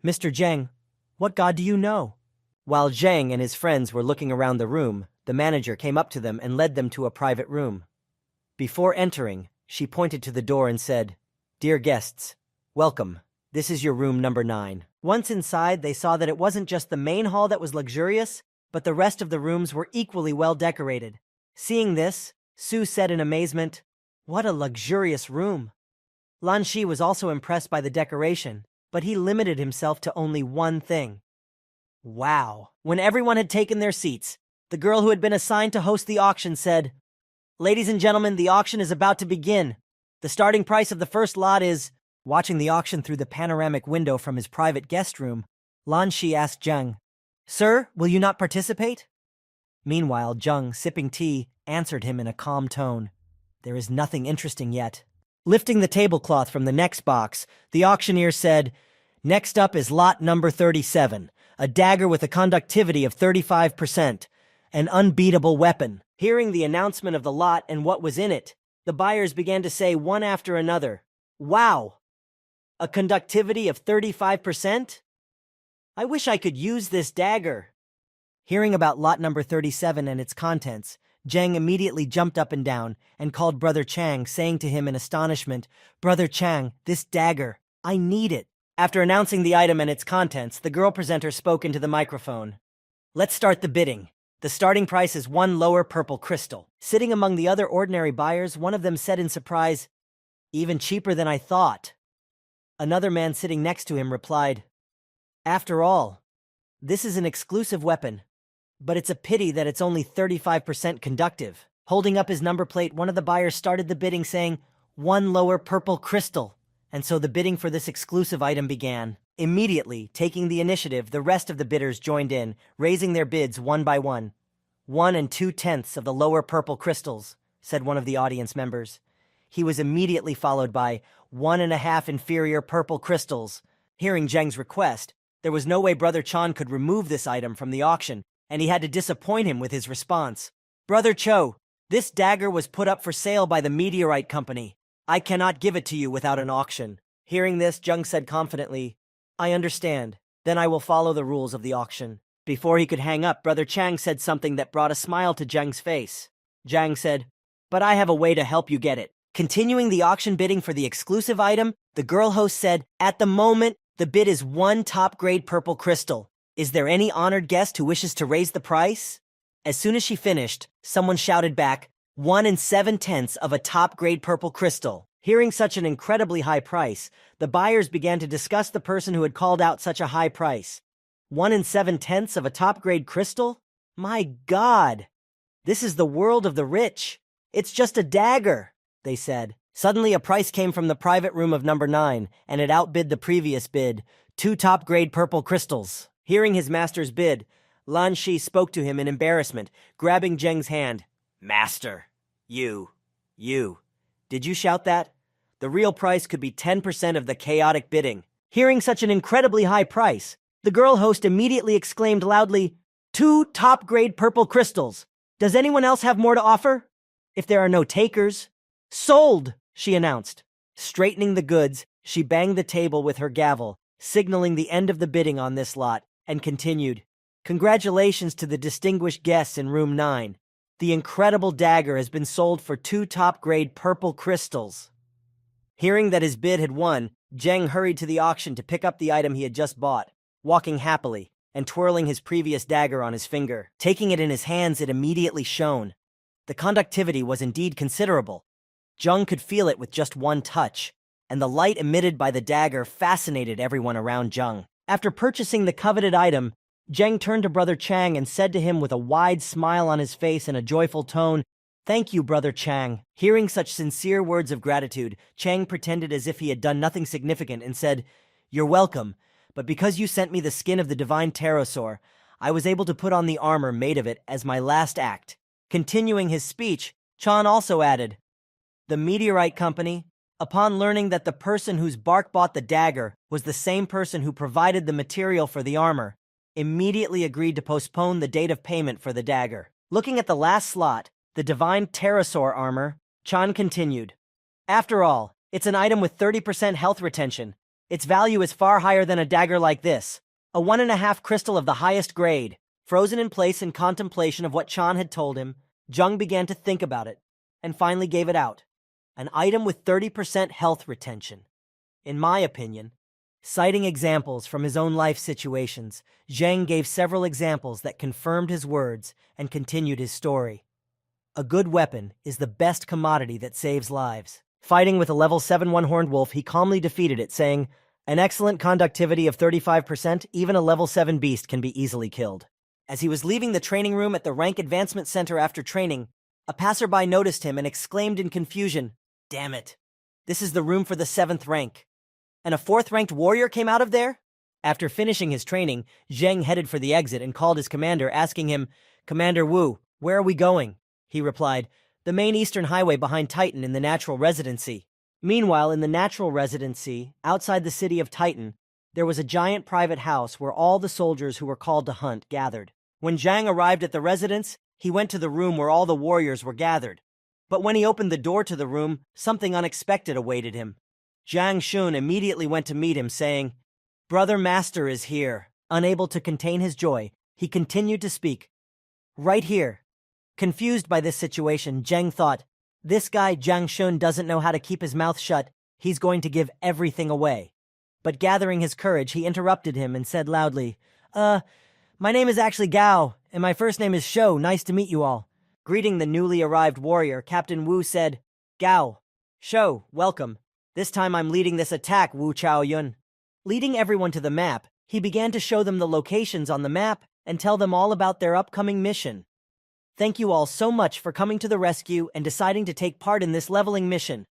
A: "Mr. Zheng, what god do you know?" While Zheng and his friends were looking around the room, the manager came up to them and led them to a private room. Before entering, she pointed to the door and said, "Dear guests, welcome. This is your room number 9. Once inside, they saw that it wasn't just the main hall that was luxurious, but the rest of the rooms were equally well decorated. Seeing this, Su said in amazement, "What a luxurious room." Lan Shi was also impressed by the decoration, but he limited himself to only one thing. Wow. When everyone had taken their seats, the girl who had been assigned to host the auction said, "Ladies and gentlemen, the auction is about to begin. The starting price of the first lot is..." Watching the auction through the panoramic window from his private guest room, Lan Shi asked Zheng, "Sir, will you not participate?" Meanwhile, Zheng, sipping tea, answered him in a calm tone, "There is nothing interesting yet." Lifting the tablecloth from the next box, the auctioneer said, "Next up is lot number 37, a dagger with a conductivity of 35%, an unbeatable weapon." Hearing the announcement of the lot and what was in it, the buyers began to say one after another, "Wow! A conductivity of 35%? I wish I could use this dagger." Hearing about lot number 37 and its contents, Zheng immediately jumped up and down and called Brother Chang, saying to him in astonishment, "Brother Chang, this dagger, I need it." After announcing the item and its contents, the girl presenter spoke into the microphone. "Let's start the bidding. The starting price is 1 lower purple crystal." Sitting among the other ordinary buyers, one of them said in surprise, "Even cheaper than I thought." Another man sitting next to him replied, "After all, this is an exclusive weapon, but it's a pity that it's only 35% conductive." Holding up his number plate, one of the buyers started the bidding saying, "1 lower purple crystal." And so the bidding for this exclusive item began. Immediately, taking the initiative, the rest of the bidders joined in, raising their bids one by one. 1 2/10 of the lower purple crystals, said one of the audience members. He was immediately followed by 1.5 inferior purple crystals. Hearing Zheng's request, there was no way Brother Chan could remove this item from the auction, and he had to disappoint him with his response. "Brother Cho, this dagger was put up for sale by the Meteorite Company. I cannot give it to you without an auction." Hearing this, Zheng said confidently, "I understand. Then I will follow the rules of the auction." Before he could hang up, Brother Chang said something that brought a smile to Zheng's face. Zheng said, "But I have a way to help you get it." Continuing the auction bidding for the exclusive item, the girl host said, "At the moment, the bid is 1 top-grade purple crystal. Is there any honored guest who wishes to raise the price?" As soon as she finished, someone shouted back, 1 7/10 of a top-grade purple crystal. Hearing such an incredibly high price, the buyers began to discuss the person who had called out such a high price. 1 7/10 of a top-grade crystal? My God! This is the world of the rich. It's just a dagger, they said. Suddenly a price came from the private room of number 9, and it outbid the previous bid, 2 top-grade purple crystals. Hearing his master's bid, Lan Shi spoke to him in embarrassment, grabbing Zheng's hand. "Master, you, did you shout that? The real price could be 10% of the chaotic bidding." Hearing such an incredibly high price, the girl host immediately exclaimed loudly, 2 top-grade purple crystals. Does anyone else have more to offer? If there are no takers, sold, she announced. Straightening the goods, she banged the table with her gavel, signaling the end of the bidding on this lot, and continued, "Congratulations to the distinguished guests in room 9. The incredible dagger has been sold for 2 top-grade purple crystals." Hearing that his bid had won, Zheng hurried to the auction to pick up the item he had just bought, walking happily, and twirling his previous dagger on his finger. Taking it in his hands, it immediately shone. The conductivity was indeed considerable. Jung could feel it with just one touch, and the light emitted by the dagger fascinated everyone around Jung. After purchasing the coveted item, Jeng turned to Brother Chang and said to him with a wide smile on his face and a joyful tone, "Thank you, Brother Chang." Hearing such sincere words of gratitude, Chang pretended as if he had done nothing significant and said, "You're welcome, but because you sent me the skin of the divine pterosaur, I was able to put on the armor made of it as my last act." Continuing his speech, Chan also added, "The meteorite company, upon learning that the person whose bark bought the dagger was the same person who provided the material for the armor, immediately agreed to postpone the date of payment for the dagger." Looking at the last slot, the divine pterosaur armor, Chan continued, "After all, it's an item with 30% health retention. Its value is far higher than a dagger like this, a 1.5 crystal of the highest grade." Frozen in place in contemplation of what Chan had told him, Jung began to think about it, and finally gave it out. An item with 30% health retention. In my opinion, citing examples from his own life situations, Zhang gave several examples that confirmed his words and continued his story. A good weapon is the best commodity that saves lives. Fighting with a level 7 one-horned wolf, he calmly defeated it, saying, "An excellent conductivity of 35%, even a level 7 beast can be easily killed." As he was leaving the training room at the Rank Advancement Center after training, a passerby noticed him and exclaimed in confusion, "Damn it, this is the room for the 7th rank. And a 4th-ranked warrior came out of there?" After finishing his training, Zheng headed for the exit and called his commander, asking him, "Commander Wu, where are we going?" He replied, "The main eastern highway behind Titan in the natural residency." Meanwhile, in the natural residency, outside the city of Titan, there was a giant private house where all the soldiers who were called to hunt gathered. When Zhang arrived at the residence, he went to the room where all the warriors were gathered. But when he opened the door to the room, something unexpected awaited him. Zhang Shun immediately went to meet him, saying, "Brother Master is here." Unable to contain his joy, he continued to speak. "Right here." Confused by this situation, Zheng thought, "This guy Zhang Shun doesn't know how to keep his mouth shut. He's going to give everything away." But gathering his courage, he interrupted him and said loudly, My name is actually Gao, and my first name is Shou. Nice to meet you all." Greeting the newly arrived warrior, Captain Wu said, "Gao, Shou, welcome. This time I'm leading this attack, Wu Chaoyun." Leading everyone to the map, he began to show them the locations on the map and tell them all about their upcoming mission. "Thank you all so much for coming to the rescue and deciding to take part in this leveling mission.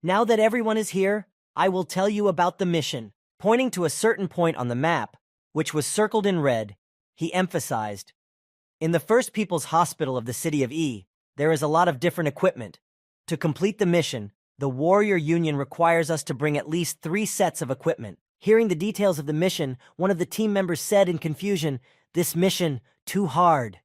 A: Now that everyone is here, I will tell you about the mission." Pointing to a certain point on the map, which was circled in red, he emphasized, "In the First People's Hospital of the city of E, there is a lot of different equipment. To complete the mission, the Warrior Union requires us to bring at least 3 sets of equipment." Hearing the details of the mission, one of the team members said in confusion, "This mission, too hard."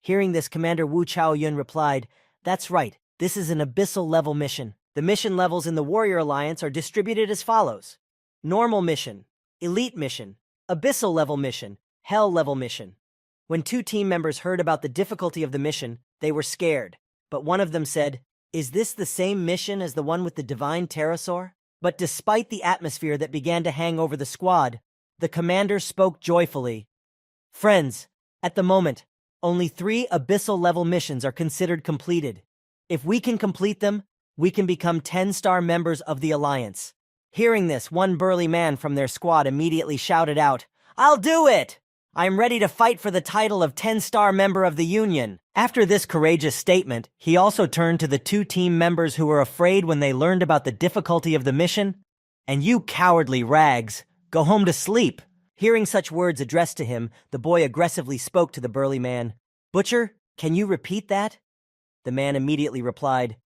A: Hearing this, Commander Wu Chaoyun replied, "That's right, this is an abyssal level mission. The mission levels in the Warrior Alliance are distributed as follows: Normal mission, Elite mission, Abyssal level mission, Hell level mission. When 2 team members heard about the difficulty of the mission, they were scared. But one of them said, "Is this the same mission as the one with the divine pterosaur?" But despite the atmosphere that began to hang over the squad, the commander spoke joyfully. "Friends, at the moment, only 3 abyssal level missions are considered completed. If we can complete them, we can become 10-star members of the Alliance." Hearing this, one burly man from their squad immediately shouted out, "I'll do it! I'm ready to fight for the title of 10-star member of the Union." After this courageous statement, he also turned to the 2 team members who were afraid when they learned about the difficulty of the mission. "And you cowardly rags, go home to sleep." Hearing such words addressed to him, the boy aggressively spoke to the burly man. "Butcher, can you repeat that?" The man immediately replied,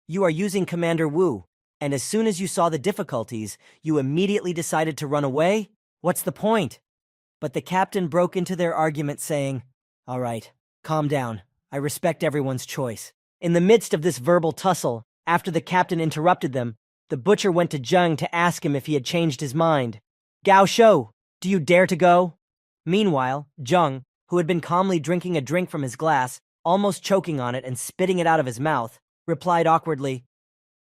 A: "You are using Commander Wu, and as soon as you saw the difficulties, you immediately decided to run away? What's the point?" But the captain broke into their argument, saying, "All right, calm down. I respect everyone's choice." In the midst of this verbal tussle, after the captain interrupted them, the butcher went to Zheng to ask him if he had changed his mind. "Gao Shou, do you dare to go?" Meanwhile, Zheng, who had been calmly drinking a drink from his glass, almost choking on it and spitting it out of his mouth, replied awkwardly,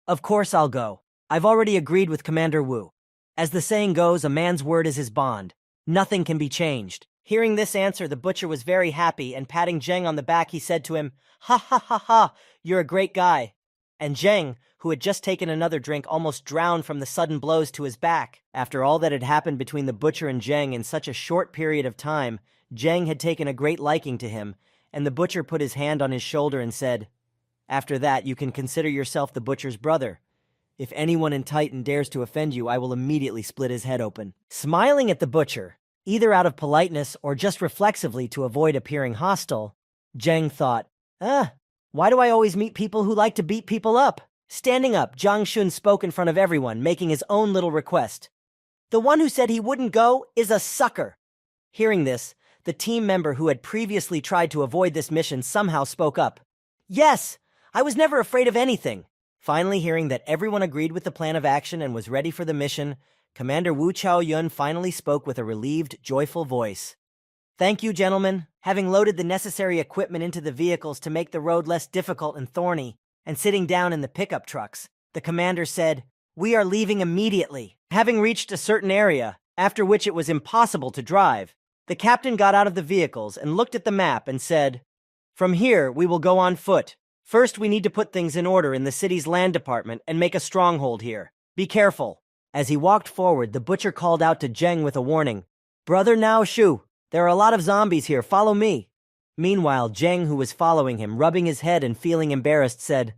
A: "Of course I'll go. I've already agreed with Commander Wu. As the saying goes, a man's word is his bond. Nothing can be changed." Hearing this answer, the butcher was very happy, and patting Zheng on the back, he said to him, "Ha ha ha ha, you're a great guy." And Zheng, who had just taken another drink, almost drowned from the sudden blows to his back. After all that had happened between the butcher and Zheng in such a short period of time, Zheng had taken a great liking to him, and the butcher put his hand on his shoulder and said, "After that, you can consider yourself the butcher's brother. If anyone in Titan dares to offend you, I will immediately split his head open." Smiling at the butcher, either out of politeness or just reflexively to avoid appearing hostile, Zheng thought, why do I always meet people who like to beat people up? Standing up, Zhang Shun spoke in front of everyone, making his own little request. "The one who said he wouldn't go is a sucker." Hearing this, the team member who had previously tried to avoid this mission somehow spoke up. "Yes, I was never afraid of anything." Finally, hearing that everyone agreed with the plan of action and was ready for the mission, Commander Wu Chaoyun finally spoke with a relieved, joyful voice. "Thank you, gentlemen." Having loaded the necessary equipment into the vehicles to make the road less difficult and thorny, and sitting down in the pickup trucks, the commander said, "We are leaving immediately." Having reached a certain area, after which it was impossible to drive, the captain got out of the vehicles and looked at the map and said, "From here, we will go on foot. First, we need to put things in order in the city's land department and make a stronghold here. Be careful." As he walked forward, the butcher called out to Zheng with a warning. "Brother Nao Shu, there are a lot of zombies here, follow me." Meanwhile, Zheng, who was following him, rubbing his head and feeling embarrassed, said,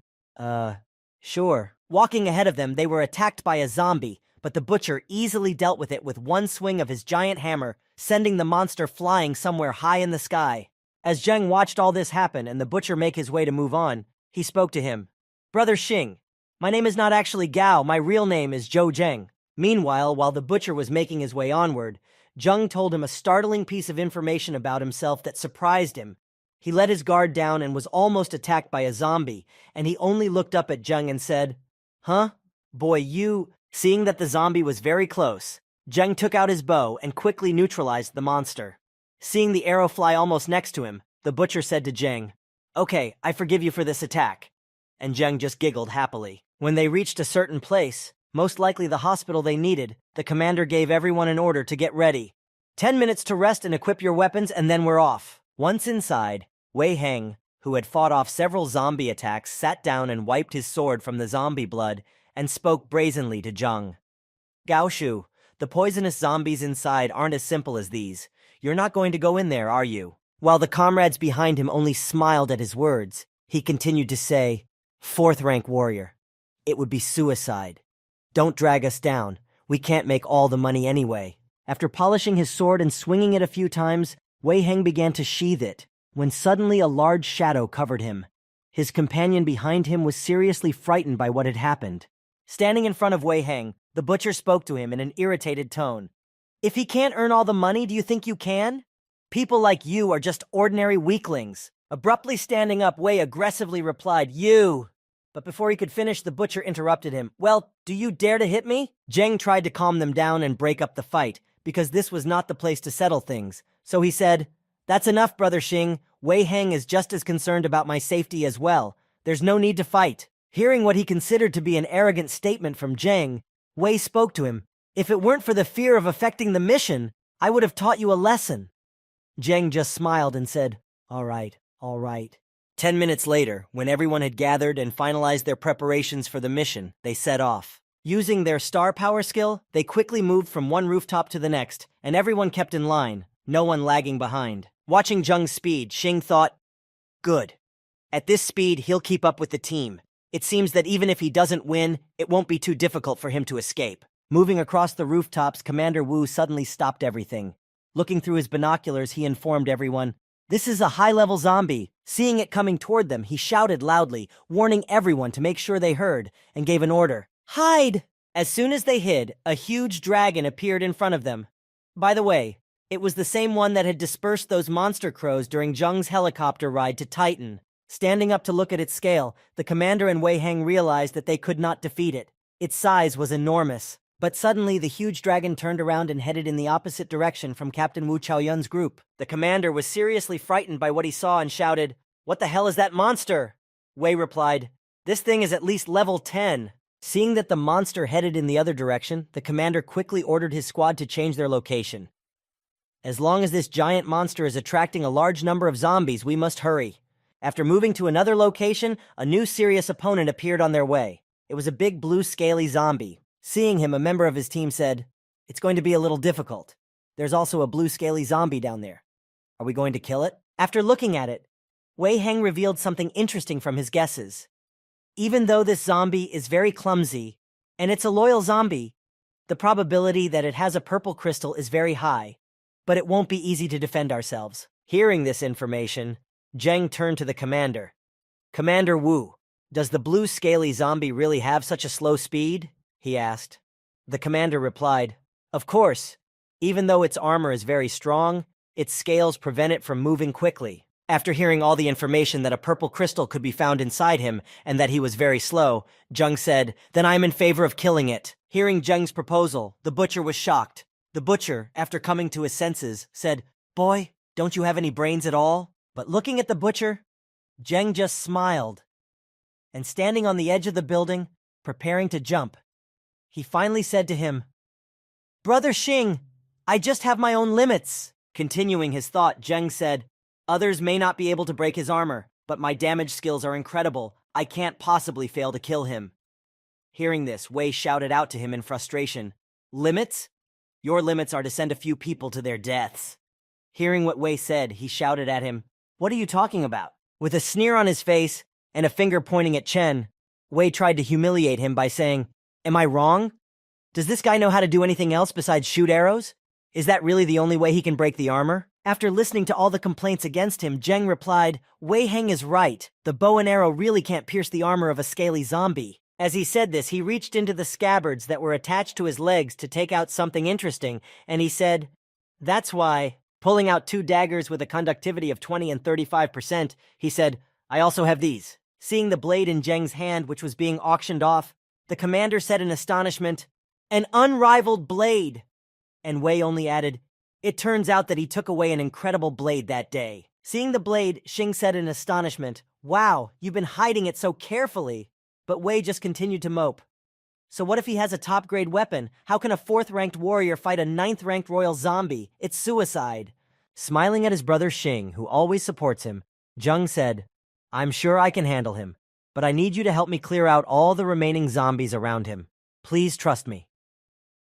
A: sure. Walking ahead of them, they were attacked by a zombie, but the butcher easily dealt with it with one swing of his giant hammer, sending the monster flying somewhere high in the sky. As Zheng watched all this happen and the butcher make his way to move on, he spoke to him. "Brother Xing, my name is not actually Gao, my real name is Zhou Zheng." Meanwhile, while the butcher was making his way onward, Zheng told him a startling piece of information about himself that surprised him. He let his guard down and was almost attacked by a zombie, and he only looked up at Zheng and said, "Huh? Boy, you..." Seeing that the zombie was very close, Zheng took out his bow and quickly neutralized the monster. Seeing the arrow fly almost next to him, the butcher said to Zheng, "Okay, I forgive you for this attack." And Zheng just giggled happily. When they reached a certain place, most likely the hospital they needed, the commander gave everyone an order to get ready. 10 minutes to rest and equip your weapons, and then we're off. Once inside, Wei Heng, who had fought off several zombie attacks, sat down and wiped his sword from the zombie blood and spoke brazenly to Zheng. "Gao Shu, the poisonous zombies inside aren't as simple as these. You're not going to go in there, are you?" While the comrades behind him only smiled at his words, he continued to say, "Fourth-rank warrior. It would be suicide. Don't drag us down. We can't make all the money anyway." After polishing his sword and swinging it a few times, Wei Heng began to sheath it, when suddenly a large shadow covered him. His companion behind him was seriously frightened by what had happened. Standing in front of Wei Heng, the butcher spoke to him in an irritated tone. "If he can't earn all the money, do you think you can? People like you are just ordinary weaklings." Abruptly standing up, Wei aggressively replied, "You." But before he could finish, the butcher interrupted him. "Well, do you dare to hit me?" Zheng tried to calm them down and break up the fight, because this was not the place to settle things. So he said, "That's enough, Brother Xing. Wei Heng is just as concerned about my safety as well. There's no need to fight." Hearing what he considered to be an arrogant statement from Zheng, Wei spoke to him. "If it weren't for the fear of affecting the mission, I would have taught you a lesson." Zheng just smiled and said, All right. 10 minutes later, when everyone had gathered and finalized their preparations for the mission, they set off. Using their star power skill, they quickly moved from one rooftop to the next, and everyone kept in line, no one lagging behind. Watching Zheng's speed, Xing thought, "Good. At this speed, he'll keep up with the team. It seems that even if he doesn't win, it won't be too difficult for him to escape." Moving across the rooftops, Commander Wu suddenly stopped everything. Looking through his binoculars, he informed everyone, "This is a high-level zombie." Seeing it coming toward them, he shouted loudly, warning everyone to make sure they heard, and gave an order. "Hide!" As soon as they hid, a huge dragon appeared in front of them. By the way, it was the same one that had dispersed those monster crows during Zheng's helicopter ride to Titan. Standing up to look at its scale, the commander and Wei Heng realized that they could not defeat it. Its size was enormous. But suddenly, the huge dragon turned around and headed in the opposite direction from Captain Wu Chaoyun's group. The commander was seriously frightened by what he saw and shouted, "What the hell is that monster?" Wei replied, "This thing is at least level 10. Seeing that the monster headed in the other direction, the commander quickly ordered his squad to change their location. As long as this giant monster is attracting a large number of zombies, we must hurry. After moving to another location, a new serious opponent appeared on their way. It was a big blue scaly zombie. Seeing him, a member of his team said, "It's going to be a little difficult. There's also a blue scaly zombie down there. Are we going to kill it?" After looking at it, Wei Heng revealed something interesting from his guesses. Even though this zombie is very clumsy, and it's a loyal zombie, the probability that it has a purple crystal is very high, but it won't be easy to defend ourselves. Hearing this information, Zheng turned to the commander. "Commander Wu, does the blue scaly zombie really have such a slow speed?" he asked. The commander replied, "Of course. Even though its armor is very strong, its scales prevent it from moving quickly." After hearing all the information that a purple crystal could be found inside him and that he was very slow, Zheng said, "Then I am in favor of killing it." Hearing Zheng's proposal, the butcher was shocked. The butcher, after coming to his senses, said, "Boy, don't you have any brains at all?" But looking at the butcher, Zheng just smiled. And standing on the edge of the building, preparing to jump, he finally said to him, "Brother Xing, I just have my own limits." Continuing his thought, Zheng said, "Others may not be able to break his armor, but my damage skills are incredible. I can't possibly fail to kill him." Hearing this, Wei shouted out to him in frustration, "Limits? Your limits are to send a few people to their deaths." Hearing what Wei said, he shouted at him, "What are you talking about?" With a sneer on his face and a finger pointing at Chen, Wei tried to humiliate him by saying, "Am I wrong? Does this guy know how to do anything else besides shoot arrows? Is that really the only way he can break the armor?" After listening to all the complaints against him, Zheng replied, "Wei Heng is right. The bow and arrow really can't pierce the armor of a scaly zombie." As he said this, he reached into the scabbards that were attached to his legs to take out something interesting, and he said, "That's why," pulling out 2 daggers with a conductivity of 20 and 35%, he said, "I also have these." Seeing the blade in Zheng's hand, which was being auctioned off, the commander said in astonishment, "An unrivaled blade!" And Wei only added, "It turns out that he took away an incredible blade that day." Seeing the blade, Xing said in astonishment, "Wow, you've been hiding it so carefully." But Wei just continued to mope. "So what if he has a top-grade weapon? How can a 4th-ranked warrior fight a 9th-ranked royal zombie? It's suicide." Smiling at his brother Xing, who always supports him, Zheng said, "I'm sure I can handle him, but I need you to help me clear out all the remaining zombies around him. Please trust me."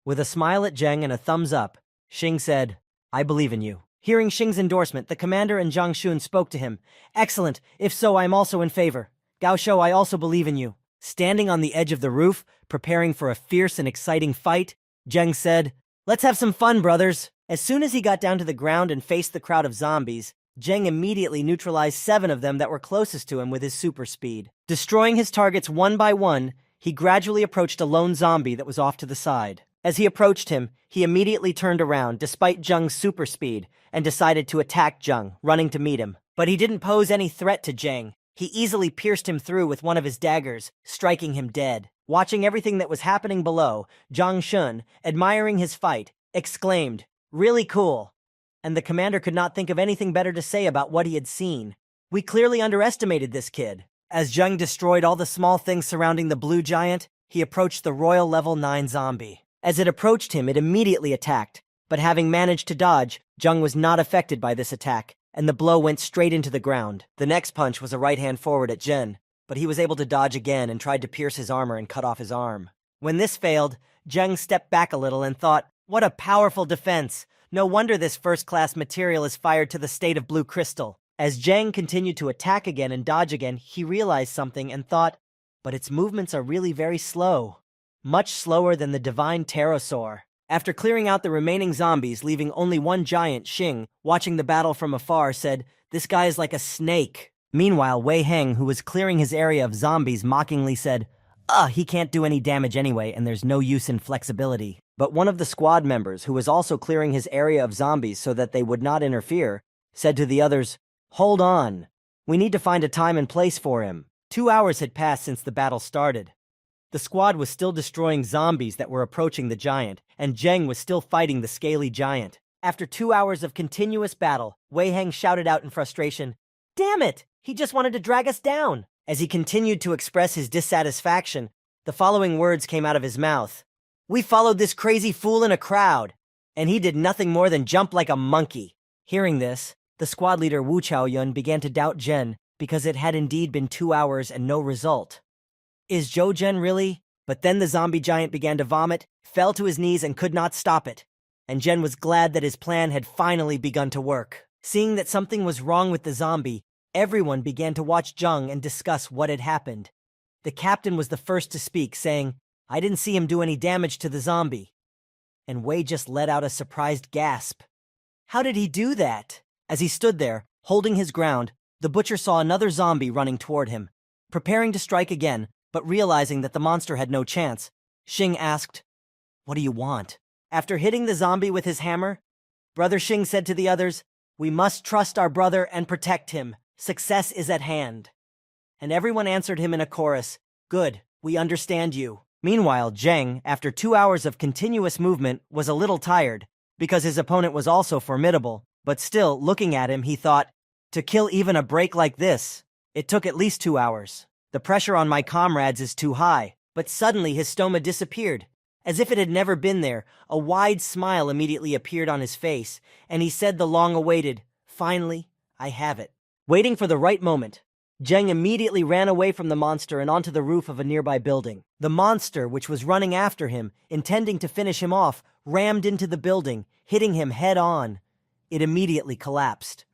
A: With a smile at Zheng and a thumbs up, Xing said, "I believe in you." Hearing Xing's endorsement, the commander and Zhang Xun spoke to him. "Excellent. If so, I am also in favor. Gao Shou, I also believe in you." Standing on the edge of the roof, preparing for a fierce and exciting fight, Zheng said, "Let's have some fun, brothers." As soon as he got down to the ground and faced the crowd of zombies, Zheng immediately neutralized 7 of them that were closest to him with his super speed. Destroying his targets one by one, he gradually approached a lone zombie that was off to the side. As he approached him, he immediately turned around, despite Zheng's super speed, and decided to attack Zheng, running to meet him. But he didn't pose any threat to Zheng. He easily pierced him through with one of his daggers, striking him dead. Watching everything that was happening below, Zhang Shun, admiring his fight, exclaimed, "Really cool." And the commander could not think of anything better to say about what he had seen. "We clearly underestimated this kid." As Zheng destroyed all the small things surrounding the blue giant, he approached the royal level 9 zombie. As it approached him, it immediately attacked, but having managed to dodge, Zheng was not affected by this attack, and the blow went straight into the ground. The next punch was a right hand forward at Zhen, but he was able to dodge again and tried to pierce his armor and cut off his arm. When this failed, Zheng stepped back a little and thought, "What a powerful defense! No wonder this first-class material is fired to the state of blue crystal." As Zheng continued to attack again and dodge again, he realized something and thought, "But its movements are really very slow. Much slower than the divine pterosaur." After clearing out the remaining zombies, leaving only one giant, Xing, watching the battle from afar, said, "This guy is like a snake." Meanwhile, Wei Heng, who was clearing his area of zombies, mockingly said, He can't do any damage anyway, and there's no use in flexibility." But one of the squad members, who was also clearing his area of zombies so that they would not interfere, said to the others, "Hold on. We need to find a time and place for him." 2 hours had passed since the battle started. The squad was still destroying zombies that were approaching the giant, and Zheng was still fighting the scaly giant. After 2 hours of continuous battle, Wei Heng shouted out in frustration, "Damn it! He just wanted to drag us down." As he continued to express his dissatisfaction, the following words came out of his mouth. "We followed this crazy fool in a crowd. and he did nothing more than jump like a monkey. Hearing this, the squad leader Wu Chaoyun began to doubt Jen because it had indeed been 2 hours and no result. Is Zhou Zhen really? But then the zombie giant began to vomit, fell to his knees and could not stop it. And Jen was glad that his plan had finally begun to work. Seeing that something was wrong with the zombie, everyone began to watch Zheng and discuss what had happened. The captain was the first to speak, saying, "I didn't see him do any damage to the zombie." And Wei just let out a surprised gasp. How did he do that? As he stood there, holding his ground, the butcher saw another zombie running toward him. Preparing to strike again, but realizing that the monster had no chance, Xing asked, "What do you want?" After hitting the zombie with his hammer, Brother Xing said to the others, "We must trust our brother and protect him. Success is at hand." And everyone answered him in a chorus, "Good, we understand you." Meanwhile, Zheng, after 2 hours of continuous movement, was a little tired, because his opponent was also formidable, but still, looking at him, he thought, to kill even a break like this, it took at least 2 hours. The pressure on my comrades is too high. But suddenly his stoma disappeared. As if it had never been there, a wide smile immediately appeared on his face, and he said the long-awaited, "Finally, I have it." Waiting for the right moment, Zheng immediately ran away from the monster and onto the roof of a nearby building. The monster, which was running after him, intending to finish him off, rammed into the building, hitting him head-on. It immediately collapsed.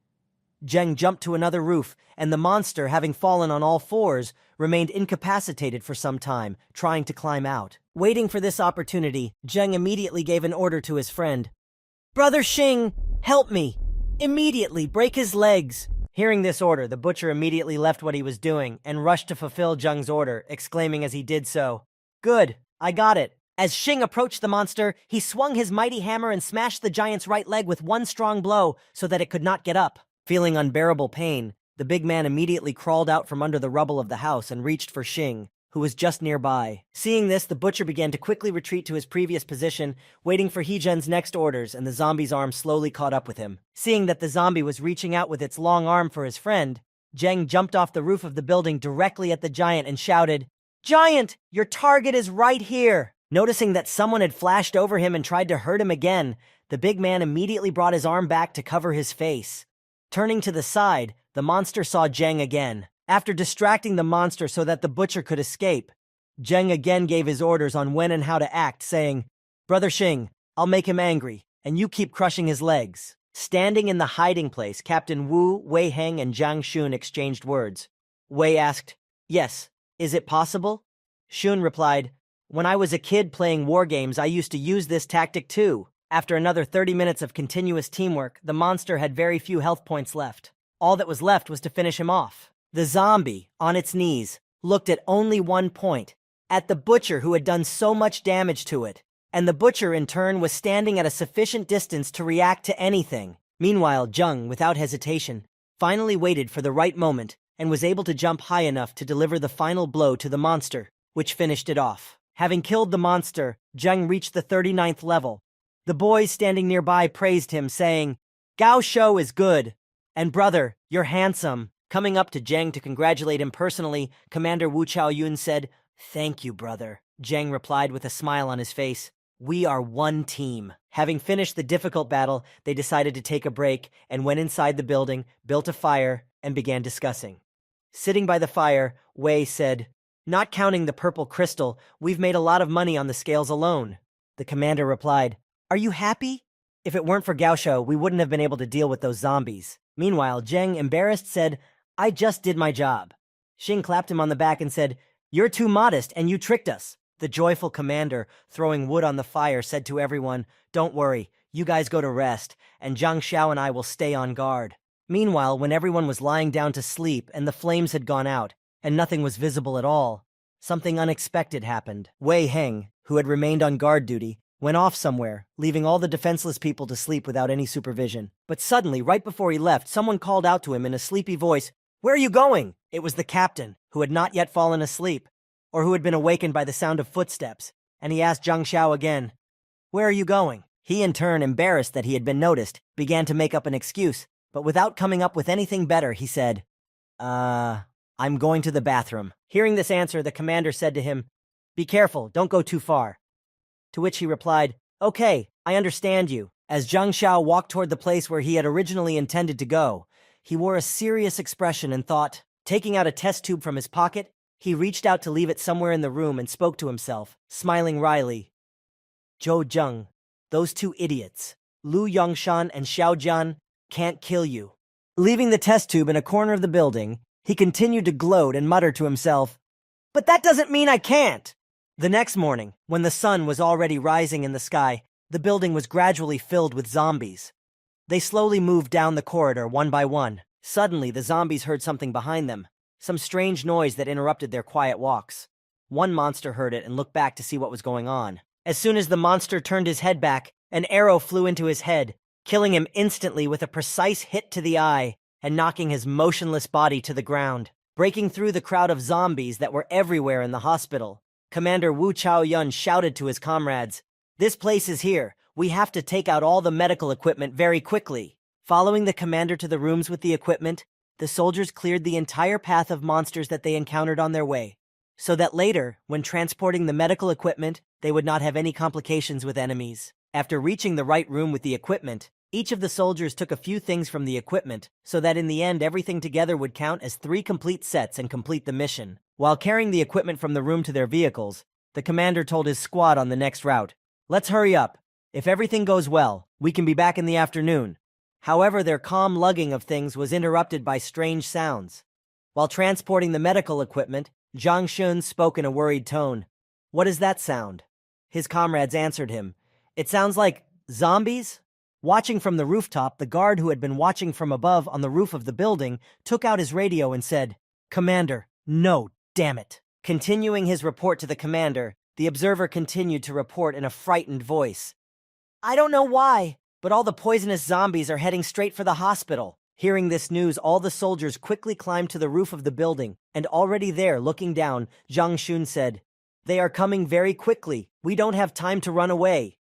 A: Zheng jumped to another roof, and the monster, having fallen on all fours, remained incapacitated for some time, trying to climb out. Waiting for this opportunity, Zheng immediately gave an order to his friend. "Brother Xing, help me! Immediately break his legs!" Hearing this order, the butcher immediately left what he was doing and rushed to fulfill Zheng's order, exclaiming as he did so, "Good, I got it." As Xing approached the monster, he swung his mighty hammer and smashed the giant's right leg with one strong blow so that it could not get up. Feeling unbearable pain, the big man immediately crawled out from under the rubble of the house and reached for Xing, who was just nearby. Seeing this, the butcher began to quickly retreat to his previous position, waiting for He-Zhen's next orders, and the zombie's arm slowly caught up with him. Seeing that the zombie was reaching out with its long arm for his friend, Zheng jumped off the roof of the building directly at the giant and shouted, "Giant, your target is right here!" Noticing that someone had flashed over him and tried to hurt him again, the big man immediately brought his arm back to cover his face. Turning to the side, the monster saw Zheng again. After distracting the monster so that the butcher could escape, Zheng again gave his orders on when and how to act, saying, "Brother Xing, I'll make him angry, and you keep crushing his legs." Standing in the hiding place, Captain Wu, Wei Heng, and Zhang Xun exchanged words. Wei asked, "Yes, is it possible?" Xun replied, "When I was a kid playing war games, I used to use this tactic too." After another 30 minutes of continuous teamwork, the monster had very few health points left. All that was left was to finish him off. The zombie, on its knees, looked at only one point, at the butcher who had done so much damage to it. And the butcher, in turn, was standing at a sufficient distance to react to anything. Meanwhile, Zheng, without hesitation, finally waited for the right moment and was able to jump high enough to deliver the final blow to the monster, which finished it off. Having killed the monster, Zheng reached the 39th level. The boys standing nearby praised him, saying, "Gao Shou is good. And brother, you're handsome." Coming up to Zheng to congratulate him personally, Commander Wu Chaoyun said, "Thank you, brother." Zheng replied with a smile on his face, "We are one team." Having finished the difficult battle, they decided to take a break and went inside the building, built a fire, and began discussing. Sitting by the fire, Wei said, "Not counting the purple crystal, we've made a lot of money on the scales alone." The commander replied, "Are you happy? If it weren't for Gao Shou, we wouldn't have been able to deal with those zombies." Meanwhile, Zheng, embarrassed, said, "I just did my job." Xing clapped him on the back and said, "You're too modest, and you tricked us." The joyful commander, throwing wood on the fire, said to everyone, "Don't worry, you guys go to rest, and Zhang Xiao and I will stay on guard." Meanwhile, when everyone was lying down to sleep and the flames had gone out, and nothing was visible at all, something unexpected happened. Wei Heng, who had remained on guard duty, went off somewhere, leaving all the defenseless people to sleep without any supervision. But suddenly, right before he left, someone called out to him in a sleepy voice, "Where are you going?" It was the captain, who had not yet fallen asleep, or who had been awakened by the sound of footsteps, and he asked Zhang Xiao again, "Where are you going?" He, in turn, embarrassed that he had been noticed, began to make up an excuse, but without coming up with anything better, he said, I'm going to the bathroom." Hearing this answer, the commander said to him, "Be careful, don't go too far." To which he replied, "Okay, I understand you. As Zhang Xiao walked toward the place where he had originally intended to go, he wore a serious expression and thought. Taking out a test tube from his pocket, he reached out to leave it somewhere in the room and spoke to himself, smiling wryly. Zhou Zheng, those two idiots, Lu Yongshan and Xiao Jian, can't kill you. Leaving the test tube in a corner of the building, he continued to gloat and mutter to himself, but that doesn't mean I can't! The next morning, when the sun was already rising in the sky, the building was gradually filled with zombies. They slowly moved down the corridor one by one. Suddenly, the zombies heard something behind them, some strange noise that interrupted their quiet walks. One monster heard it and looked back to see what was going on. As soon as the monster turned his head back, an arrow flew into his head, killing him instantly with a precise hit to the eye and knocking his motionless body to the ground. Breaking through the crowd of zombies that were everywhere in the hospital, Commander Wu Chaoyun shouted to his comrades, "This place is here. We have to take out all the medical equipment very quickly." Following the commander to the rooms with the equipment, the soldiers cleared the entire path of monsters that they encountered on their way, so that later, when transporting the medical equipment, they would not have any complications with enemies. After reaching the right room with the equipment, each of the soldiers took a few things from the equipment, so that in the end everything together would count as 3 complete sets and complete the mission. While carrying the equipment from the room to their vehicles, the commander told his squad on the next route, "Let's hurry up. If everything goes well, we can be back in the afternoon." However, their calm lugging of things was interrupted by strange sounds. While transporting the medical equipment, Zhang Shun spoke in a worried tone. "What is that sound?" His comrades answered him. "It sounds like zombies?" Watching from the rooftop, the guard who had been watching from above on the roof of the building took out his radio and said, "Commander, no, damn it." Continuing his report to the commander, the observer continued to report in a frightened voice. "I don't know why, but all the poisonous zombies are heading straight for the hospital." Hearing this news, all the soldiers quickly climbed to the roof of the building, and already there, looking down, Zhang Shun said, "They are coming very quickly. We don't have time to run away."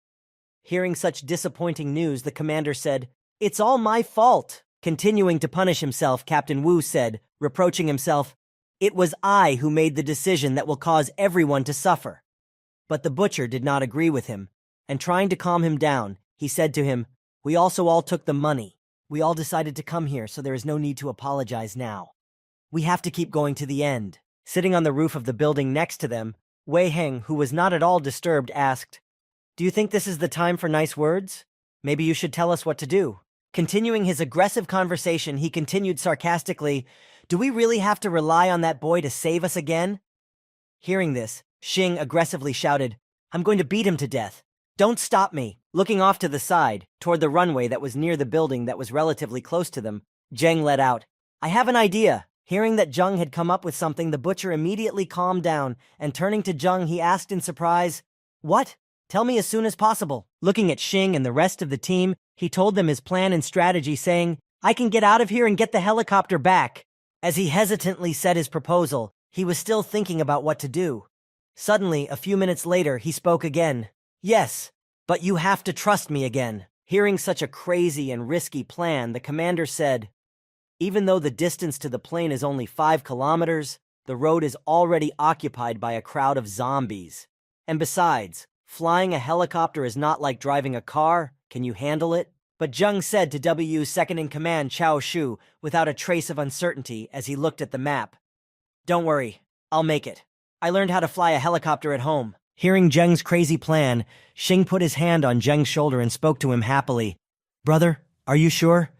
A: Hearing such disappointing news, the commander said, "It's all my fault." Continuing to punish himself, Captain Wu said, reproaching himself, "It was I who made the decision that will cause everyone to suffer." But the butcher did not agree with him, and trying to calm him down, he said to him, "We also all took the money. We all decided to come here, so there is no need to apologize now. We have to keep going to the end." Sitting on the roof of the building next to them, Wei Heng, who was not at all disturbed, asked, "Do you think this is the time for nice words? Maybe you should tell us what to do." Continuing his aggressive conversation, he continued sarcastically, "Do we really have to rely on that boy to save us again?" Hearing this, Xing aggressively shouted, "I'm going to beat him to death. Don't stop me." Looking off to the side, toward the runway that was near the building that was relatively close to them, Zheng let out, "I have an idea." Hearing that Zheng had come up with something, the butcher immediately calmed down, and turning to Zheng, he asked in surprise, "What? Tell me as soon as possible." Looking at Xing and the rest of the team, he told them his plan and strategy, saying, "I can get out of here and get the helicopter back." As he hesitantly said his proposal, he was still thinking about what to do. Suddenly, a few minutes later, he spoke again. "Yes, but you have to trust me again." Hearing such a crazy and risky plan, the commander said, "Even though the distance to the plane is only 5 kilometers, the road is already occupied by a crowd of zombies. And besides, flying a helicopter is not like driving a car. Can you handle it?" But Zheng said to Wu's second-in-command Chao Shu without a trace of uncertainty as he looked at the map, "Don't worry, I'll make it. I learned how to fly a helicopter at home." Hearing Zheng's crazy plan, Xing put his hand on Zheng's shoulder and spoke to him happily. "Brother, are you sure?"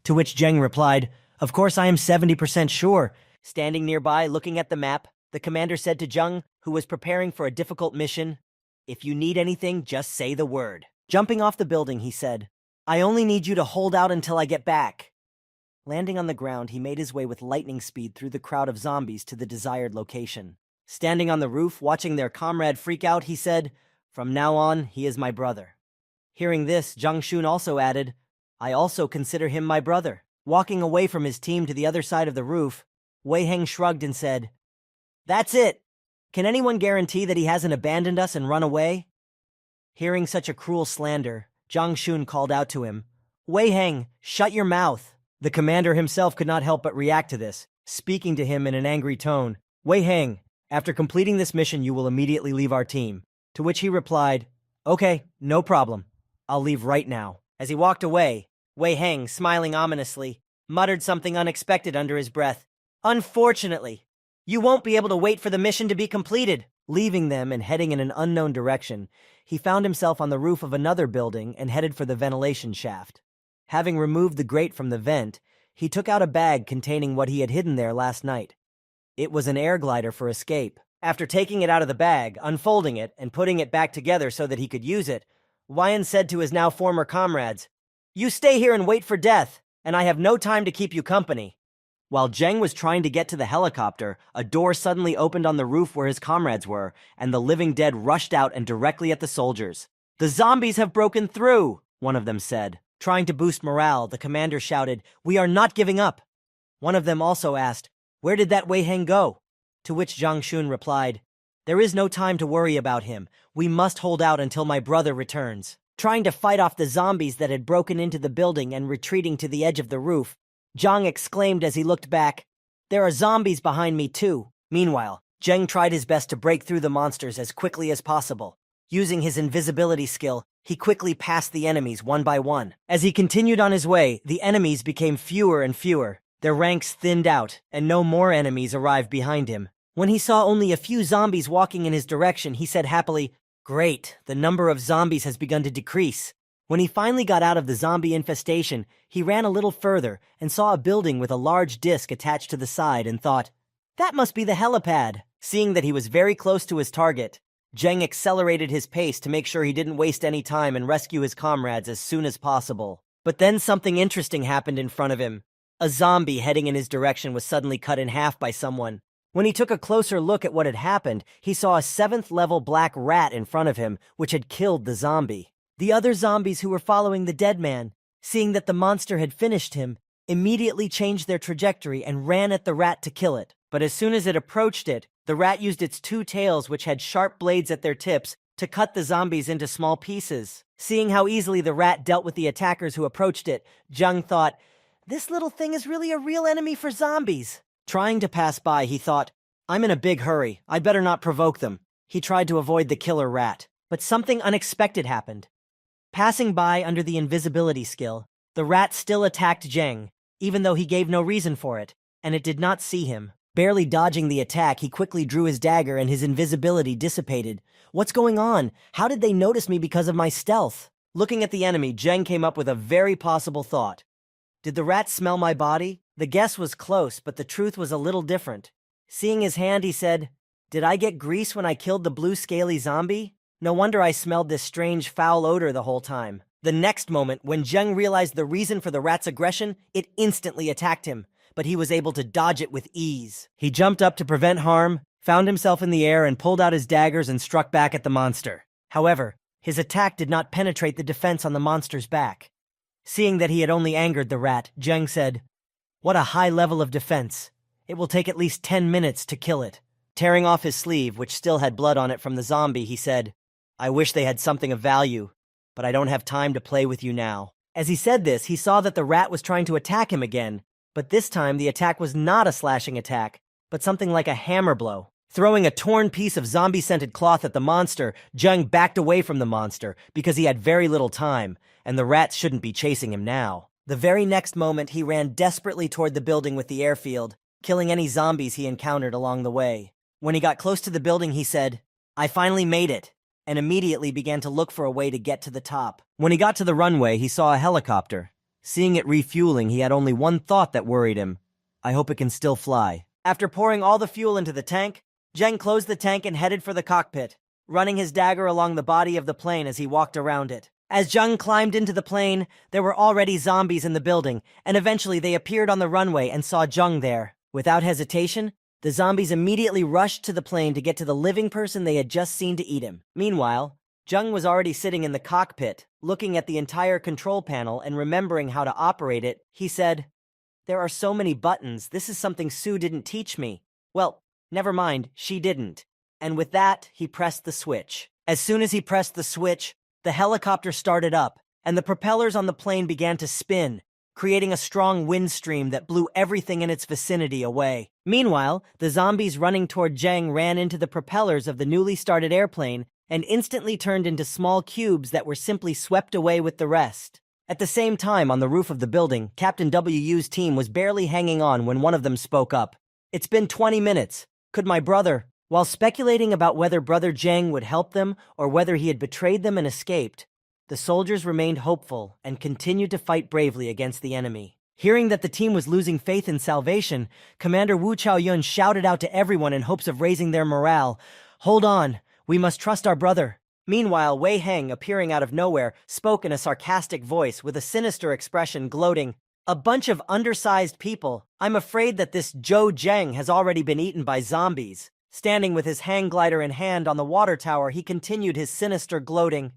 A: To which Zheng replied, "Of course I am 70% sure." Standing nearby, looking at the map, the commander said to Zheng, who was preparing for a difficult mission, "If you need anything, just say the word." Jumping off the building, he said, "I only need you to hold out until I get back." Landing on the ground, he made his way with lightning speed through the crowd of zombies to the desired location. Standing on the roof, watching their comrade freak out, he said, "From now on, he is my brother." Hearing this, Zhang Shun also added, "I also consider him my brother." Walking away from his team to the other side of the roof, Wei Heng shrugged and said, "That's it. Can anyone guarantee that he hasn't abandoned us and run away?" Hearing such a cruel slander, Zhang Shun called out to him, "Wei Heng, shut your mouth." The commander himself could not help but react to this, speaking to him in an angry tone. "Wei Heng, after completing this mission, you will immediately leave our team." To which he replied, "Okay, no problem." I'll leave right now. As he walked away, Wei Heng, smiling ominously, muttered something unexpected under his breath. Unfortunately, you won't be able to wait for the mission to be completed. Leaving them and heading in an unknown direction, he found himself on the roof of another building and headed for the ventilation shaft. Having removed the grate from the vent, he took out a bag containing what he had hidden there last night. It was an air glider for escape. After taking it out of the bag, unfolding it, and putting it back together so that he could use it, Wyan said to his now former comrades, "You stay here and wait for death, and I have no time to keep you company." While Zheng was trying to get to the helicopter, a door suddenly opened on the roof where his comrades were, and the living dead rushed out and directly at the soldiers. "The zombies have broken through," one of them said. Trying to boost morale, the commander shouted, "We are not giving up." One of them also asked, "Where did that Wei Heng go?" To which Zhang Xun replied, "There is no time to worry about him. We must hold out until my brother returns." Trying to fight off the zombies that had broken into the building and retreating to the edge of the roof, Zhang exclaimed as he looked back, "There are zombies behind me too." Meanwhile, Zheng tried his best to break through the monsters as quickly as possible. Using his invisibility skill, he quickly passed the enemies one by one. As he continued on his way, the enemies became fewer and fewer. Their ranks thinned out, and no more enemies arrived behind him. When he saw only a few zombies walking in his direction, he said happily, "Great, the number of zombies has begun to decrease." When he finally got out of the zombie infestation, he ran a little further and saw a building with a large disc attached to the side and thought, "That must be the helipad." Seeing that he was very close to his target, Zheng accelerated his pace to make sure he didn't waste any time and rescue his comrades as soon as possible. But then something interesting happened in front of him. A zombie heading in his direction was suddenly cut in half by someone. When he took a closer look at what had happened, he saw a 7th-level black rat in front of him, which had killed the zombie. The other zombies who were following the dead man, seeing that the monster had finished him, immediately changed their trajectory and ran at the rat to kill it. But as soon as it approached it, the rat used its 2 tails, which had sharp blades at their tips, to cut the zombies into small pieces. Seeing how easily the rat dealt with the attackers who approached it, Zheng thought, "This little thing is really a real enemy for zombies." Trying to pass by, he thought, "I'm in a big hurry. I'd better not provoke them." He tried to avoid the killer rat, but something unexpected happened. Passing by under the invisibility skill, the rat still attacked Zheng, even though he gave no reason for it, and it did not see him. Barely dodging the attack, he quickly drew his dagger and his invisibility dissipated. "What's going on? How did they notice me because of my stealth?" Looking at the enemy, Zheng came up with a very possible thought. Did the rat smell my body? The guess was close, but the truth was a little different. Seeing his hand, he said, "Did I get grease when I killed the blue scaly zombie? No wonder I smelled this strange foul odor the whole time." The next moment, when Zheng realized the reason for the rat's aggression, it instantly attacked him, but he was able to dodge it with ease. He jumped up to prevent harm, found himself in the air and pulled out his daggers and struck back at the monster. However, his attack did not penetrate the defense on the monster's back. Seeing that he had only angered the rat, Zheng said, "What a high level of defense. It will take at least 10 minutes to kill it." Tearing off his sleeve, which still had blood on it from the zombie, he said, "I wish they had something of value, but I don't have time to play with you now." As he said this, he saw that the rat was trying to attack him again, but this time the attack was not a slashing attack, but something like a hammer blow. Throwing a torn piece of zombie-scented cloth at the monster, Zheng backed away from the monster because he had very little time, and the rats shouldn't be chasing him now. The very next moment, he ran desperately toward the building with the airfield, killing any zombies he encountered along the way. When he got close to the building, he said, "I finally made it," and immediately began to look for a way to get to the top. When he got to the runway, he saw a helicopter. Seeing it refueling, he had only one thought that worried him. "I hope it can still fly." After pouring all the fuel into the tank, Zheng closed the tank and headed for the cockpit, running his dagger along the body of the plane as he walked around it. As Zheng climbed into the plane, there were already zombies in the building, and eventually they appeared on the runway and saw Zheng there. Without hesitation, the zombies immediately rushed to the plane to get to the living person they had just seen to eat him. Meanwhile, Zheng was already sitting in the cockpit, looking at the entire control panel and remembering how to operate it. He said, "There are so many buttons. This is something Sue didn't teach me. Well, never mind, she didn't." And with that, he pressed the switch. As soon as he pressed the switch, the helicopter started up, and the propellers on the plane began to spin, creating a strong wind stream that blew everything in its vicinity away. Meanwhile, the zombies running toward Zheng ran into the propellers of the newly started airplane and instantly turned into small cubes that were simply swept away with the rest. At the same time, on the roof of the building, Captain WU's team was barely hanging on when one of them spoke up. "It's been 20 minutes. Could my brother..." While speculating about whether Brother Zheng would help them or whether he had betrayed them and escaped, the soldiers remained hopeful and continued to fight bravely against the enemy. Hearing that the team was losing faith in salvation, Commander Wu Chaoyun shouted out to everyone in hopes of raising their morale, "Hold on, we must trust our brother." Meanwhile, Wei Heng, appearing out of nowhere, spoke in a sarcastic voice with a sinister expression, gloating, "A bunch of undersized people. I'm afraid that this Zhou Zheng has already been eaten by zombies." Standing with his hang glider in hand on the water tower, he continued his sinister gloating.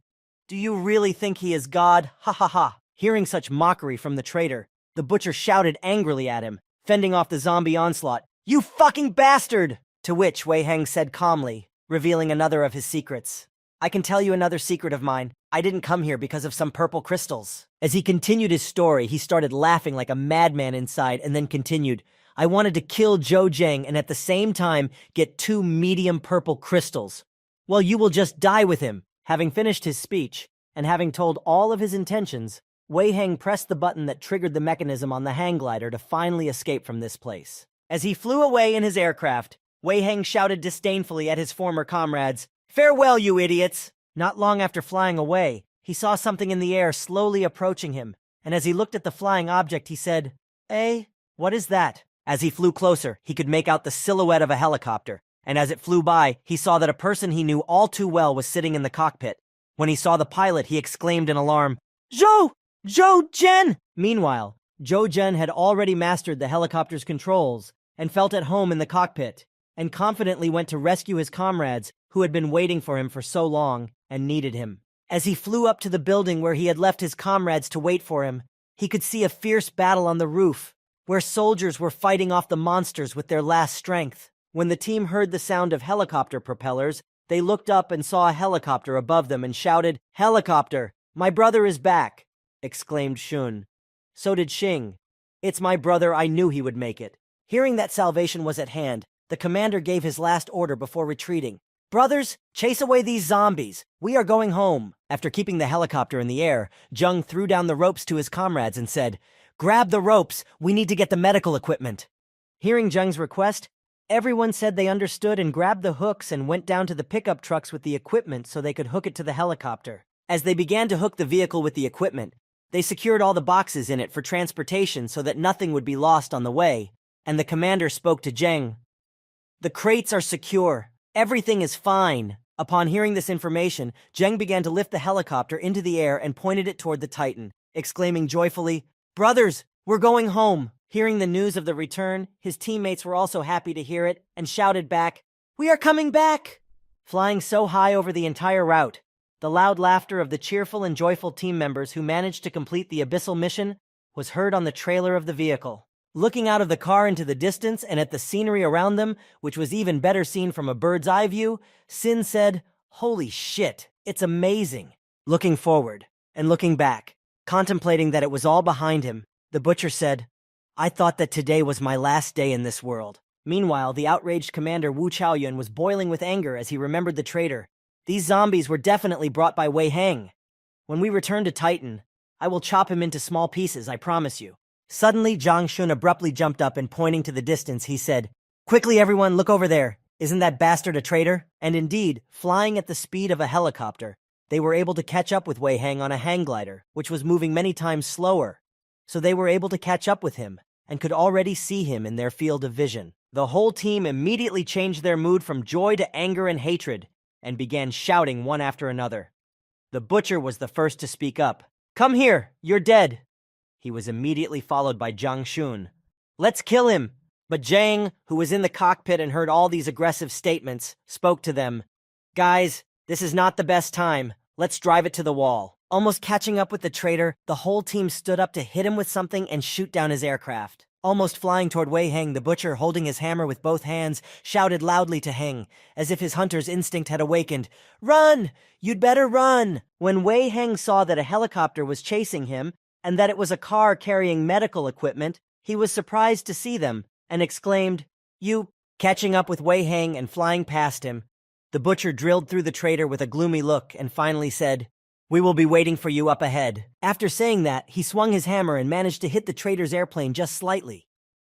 A: "Do you really think he is God? Ha ha ha." Hearing such mockery from the traitor, the butcher shouted angrily at him, fending off the zombie onslaught. "You fucking bastard!" To which Wei Heng said calmly, revealing another of his secrets. "I can tell you another secret of mine. I didn't come here because of some purple crystals." As he continued his story, he started laughing like a madman inside and then continued, "I wanted to kill Zhou Zheng and at the same time get 2 medium purple crystals. Well, you will just die with him." Having finished his speech, and having told all of his intentions, Wei Heng pressed the button that triggered the mechanism on the hang glider to finally escape from this place. As he flew away in his aircraft, Wei Heng shouted disdainfully at his former comrades, "Farewell, you idiots!" Not long after flying away, he saw something in the air slowly approaching him, and as he looked at the flying object, he said, "Eh, what is that?" As he flew closer, he could make out the silhouette of a helicopter, and as it flew by, he saw that a person he knew all too well was sitting in the cockpit. When he saw the pilot, he exclaimed in alarm, Zhou Zhen!" Meanwhile, Zhou Zhen had already mastered the helicopter's controls and felt at home in the cockpit, and confidently went to rescue his comrades who had been waiting for him for so long and needed him. As he flew up to the building where he had left his comrades to wait for him, he could see a fierce battle on the roof, where soldiers were fighting off the monsters with their last strength. When the team heard the sound of helicopter propellers, they looked up and saw a helicopter above them and shouted, "Helicopter, my brother is back!" exclaimed Shun. So did Xing. "It's my brother, I knew he would make it." Hearing that salvation was at hand, the commander gave his last order before retreating. "Brothers, chase away these zombies. We are going home." After keeping the helicopter in the air, Zheng threw down the ropes to his comrades and said, "Grab the ropes, we need to get the medical equipment." Hearing Zheng's request, everyone said they understood and grabbed the hooks and went down to the pickup trucks with the equipment so they could hook it to the helicopter. As they began to hook the vehicle with the equipment, they secured all the boxes in it for transportation so that nothing would be lost on the way, and the commander spoke to Zheng. "The crates are secure. Everything is fine." Upon hearing this information, Zheng began to lift the helicopter into the air and pointed it toward the Titan, exclaiming joyfully, "Brothers, we're going home." Hearing the news of the return, his teammates were also happy to hear it and shouted back, "We are coming back!" Flying so high over the entire route, the loud laughter of the cheerful and joyful team members who managed to complete the abyssal mission was heard on the trailer of the vehicle. Looking out of the car into the distance and at the scenery around them, which was even better seen from a bird's eye view, Sin said, "Holy shit, it's amazing." Looking forward and looking back, contemplating that it was all behind him, the butcher said, "I thought that today was my last day in this world." Meanwhile, the outraged commander Wu Chaoyun was boiling with anger as he remembered the traitor. These zombies were definitely brought by Wei Heng. "When we return to Titan, I will chop him into small pieces, I promise you." Suddenly, Zhang Shun abruptly jumped up and pointing to the distance, he said, "Quickly everyone, look over there. Isn't that bastard a traitor?" And indeed, flying at the speed of a helicopter, they were able to catch up with Wei Heng on a hang glider, which was moving many times slower. So they were able to catch up with him, and could already see him in their field of vision. The whole team immediately changed their mood from joy to anger and hatred, and began shouting one after another. The butcher was the first to speak up. "Come here, you're dead." He was immediately followed by Zhang Shun. "Let's kill him." But Zhang, who was in the cockpit and heard all these aggressive statements, spoke to them. "Guys, this is not the best time. Let's drive it to the wall." Almost catching up with the traitor, the whole team stood up to hit him with something and shoot down his aircraft. Almost flying toward Wei Heng, the butcher, holding his hammer with both hands, shouted loudly to Heng, as if his hunter's instinct had awakened, "Run! You'd better run!" When Wei Heng saw that a helicopter was chasing him, and that it was a car carrying medical equipment, he was surprised to see them, and exclaimed, "You..." Catching up with Wei Heng and flying past him, The butcher drilled through the traitor with a gloomy look and finally said, "We will be waiting for you up ahead." After saying that, he swung his hammer and managed to hit the traitor's airplane just slightly.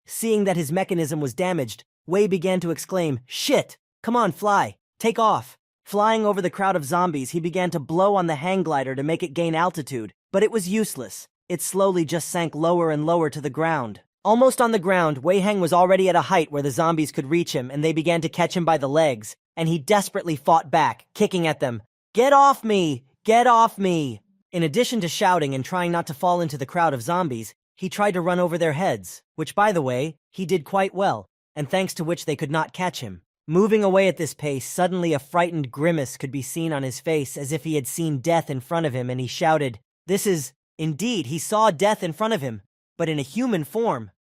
A: Seeing that his mechanism was damaged, Wei began to exclaim, "Shit! Come on, fly! Take off!" Flying over the crowd of zombies, he began to blow on the hang glider to make it gain altitude, but it was useless. It slowly just sank lower and lower to the ground. Almost on the ground, Wei Heng was already at a height where the zombies could reach him, and they began to catch him by the legs, and he desperately fought back, kicking at them. "Get off me! Get off me!" In addition to shouting and trying not to fall into the crowd of zombies, he tried to run over their heads, which, by the way, he did quite well, and thanks to which they could not catch him. Moving away at this pace, suddenly a frightened grimace could be seen on his face as if he had seen death in front of him, and he shouted, "This is..." Indeed, he saw death in front of him, but in a human form.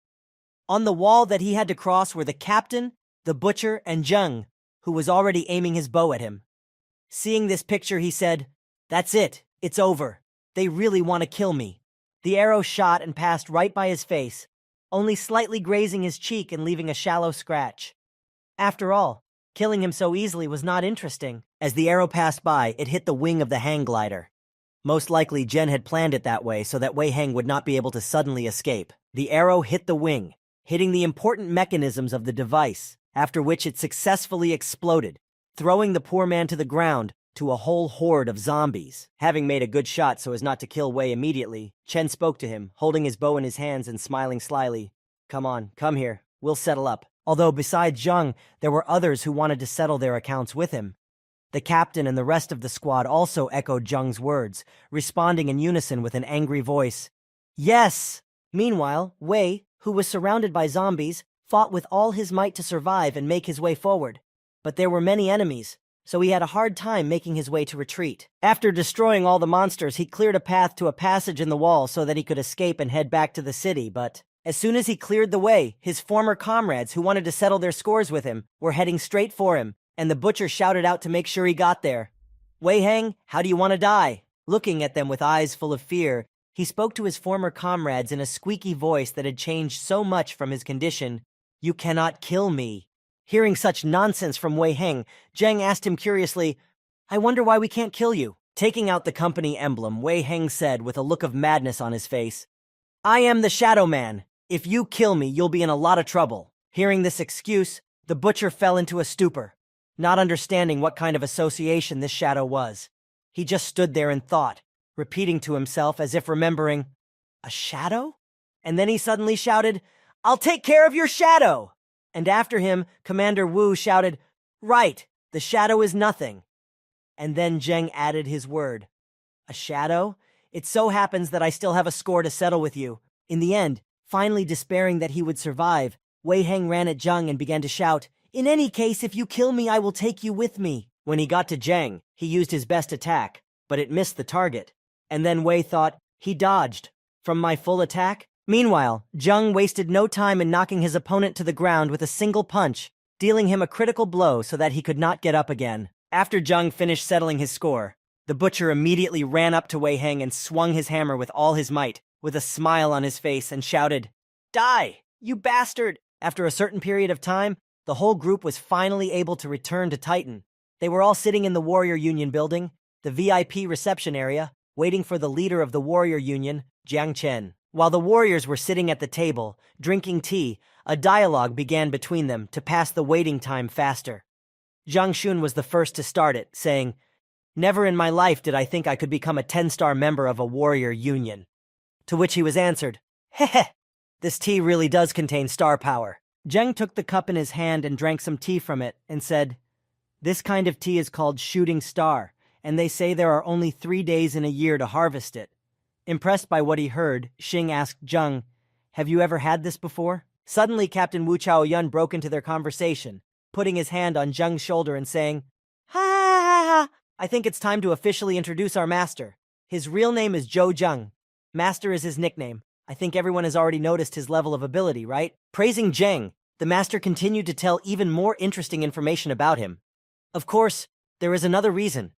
A: On the wall that he had to cross were the captain, the butcher, and Zheng, who was already aiming his bow at him. Seeing this picture, he said, "That's it. It's over. They really want to kill me." The arrow shot and passed right by his face, only slightly grazing his cheek and leaving a shallow scratch. After all, killing him so easily was not interesting. As the arrow passed by, it hit the wing of the hang glider. Most likely, Jen had planned it that way so that Wei Heng would not be able to suddenly escape. The arrow hit the wing, hitting the important mechanisms of the device, after which it successfully exploded, throwing the poor man to the ground to a whole horde of zombies. Having made a good shot so as not to kill Wei immediately, Chen spoke to him, holding his bow in his hands and smiling slyly. "Come on, come here. We'll settle up." Although besides Zheng, there were others who wanted to settle their accounts with him. The captain and the rest of the squad also echoed Zheng's words, responding in unison with an angry voice. "Yes!" Meanwhile, Wei, who was surrounded by zombies, fought with all his might to survive and make his way forward. But there were many enemies, so he had a hard time making his way to retreat. After destroying all the monsters, he cleared a path to a passage in the wall so that he could escape and head back to the city, but as soon as he cleared the way, his former comrades who wanted to settle their scores with him were heading straight for him, and the butcher shouted out to make sure he got there. "Wei Heng, how do you want to die?" Looking at them with eyes full of fear, he spoke to his former comrades in a squeaky voice that had changed so much from his condition. "You cannot kill me." Hearing such nonsense from Wei Heng, Zheng asked him curiously, "I wonder why we can't kill you." Taking out the company emblem, Wei Heng said with a look of madness on his face, "I am the Shadow Man. If you kill me, you'll be in a lot of trouble." Hearing this excuse, the butcher fell into a stupor, not understanding what kind of association this shadow was. He just stood there and thought, repeating to himself as if remembering, "A shadow?" And then he suddenly shouted, "I'll take care of your shadow!" And after him, Commander Wu shouted, "Right, the shadow is nothing." And then Zheng added his word, "A shadow? It so happens that I still have a score to settle with you." In the end, finally despairing that he would survive, Wei Heng ran at Zheng and began to shout, "In any case, if you kill me, I will take you with me." When he got to Zheng, he used his best attack, but it missed the target. And then Wei thought, he dodged from my full attack? Meanwhile, Zheng wasted no time in knocking his opponent to the ground with a single punch, dealing him a critical blow so that he could not get up again. After Zheng finished settling his score, the butcher immediately ran up to Wei Heng and swung his hammer with all his might, with a smile on his face, and shouted, "Die, you bastard!" After a certain period of time, the whole group was finally able to return to Titan. They were all sitting in the Warrior Union building, the VIP reception area, waiting for the leader of the Warrior Union, Jiang Chen. While the warriors were sitting at the table, drinking tea, a dialogue began between them to pass the waiting time faster. Zhang Xun was the first to start it, saying, "Never in my life did I think I could become a 10-star member of a Warrior Union." To which he was answered, "Heh, this tea really does contain star power." Zheng took the cup in his hand and drank some tea from it and said, "This kind of tea is called shooting star, and they say there are only 3 days in a year to harvest it." Impressed by what he heard, Xing asked Zheng, "Have you ever had this before?" Suddenly, Captain Wu Chaoyun broke into their conversation, putting his hand on Zheng's shoulder and saying, "Ha ha ha ha! I think it's time to officially introduce our master. His real name is Zhou Zheng. Master is his nickname. I think everyone has already noticed his level of ability, right?" Praising Zheng, the master continued to tell even more interesting information about him. Of course, there is another reason.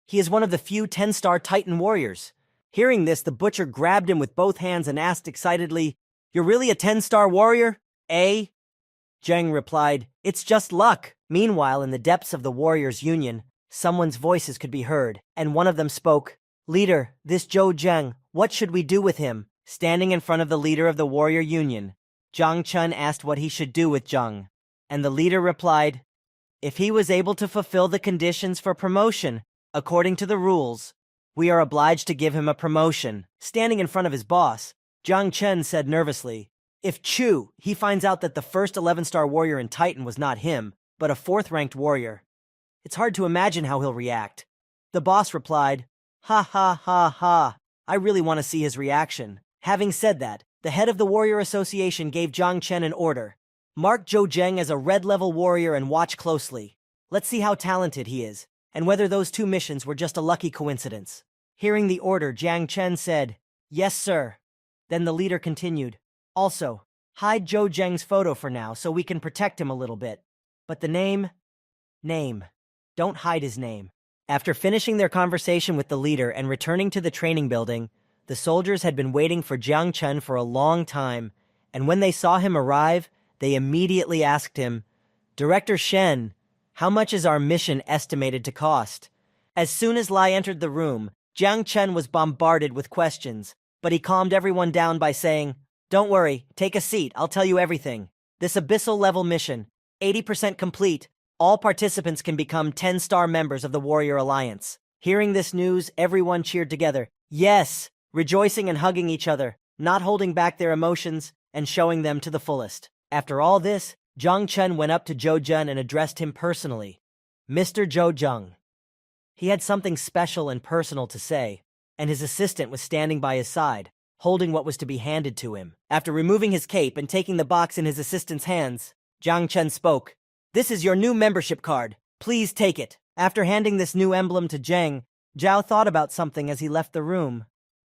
A: He is one of the few 10-star Titan warriors. Hearing this, the butcher grabbed him with both hands and asked excitedly, "You're really a 10-star warrior, eh?" Zheng replied, "It's just luck. Meanwhile, in the depths of the Warriors' Union, someone's voices could be heard, and one of them spoke. "Leader, this Zhou Zheng, what should we do with him?" Standing in front of the leader of the Warrior Union, Jiang Chun asked what he should do with Zheng. And the leader replied, "If he was able to fulfill the conditions for promotion, according to the rules, we are obliged to give him a promotion." Standing in front of his boss, Jiang Chun said nervously, "If he finds out that the first 11-star warrior in Titan was not him, but a 4th-ranked warrior, it's hard to imagine how he'll react." The boss replied, "Ha ha ha ha, I really want to see his reaction." Having said that, the head of the Warrior Association gave Jiang Chen an order. "Mark Zhou Zheng as a red-level warrior and watch closely. Let's see how talented he is, and whether those 2 missions were just a lucky coincidence." Hearing the order, Jiang Chen said, "Yes, sir." Then the leader continued, "Also, hide Zhou Zheng's photo for now so we can protect him a little bit. But the name? Don't hide his name." After finishing their conversation with the leader and returning to the training building, the soldiers had been waiting for Jiang Chen for a long time, and when they saw him arrive, they immediately asked him, "Director Shen, how much is our mission estimated to cost?" As soon as Lai entered the room, Jiang Chen was bombarded with questions, but he calmed everyone down by saying, "Don't worry, take a seat, I'll tell you everything. This abyssal-level mission, 80% complete. All participants can become 10-star members of the Warrior Alliance." Hearing this news, everyone cheered together, "Yes!" rejoicing and hugging each other, not holding back their emotions, and showing them to the fullest. After all this, Jiang Chen went up to Zhou Zheng and addressed him personally. "Mr. Zhou Zheng." He had something special and personal to say, and his assistant was standing by his side, holding what was to be handed to him. After removing his cape and taking the box in his assistant's hands, Jiang Chen spoke, "This is your new membership card. Please take it." After handing this new emblem to Zheng, Zhao thought about something as he left the room.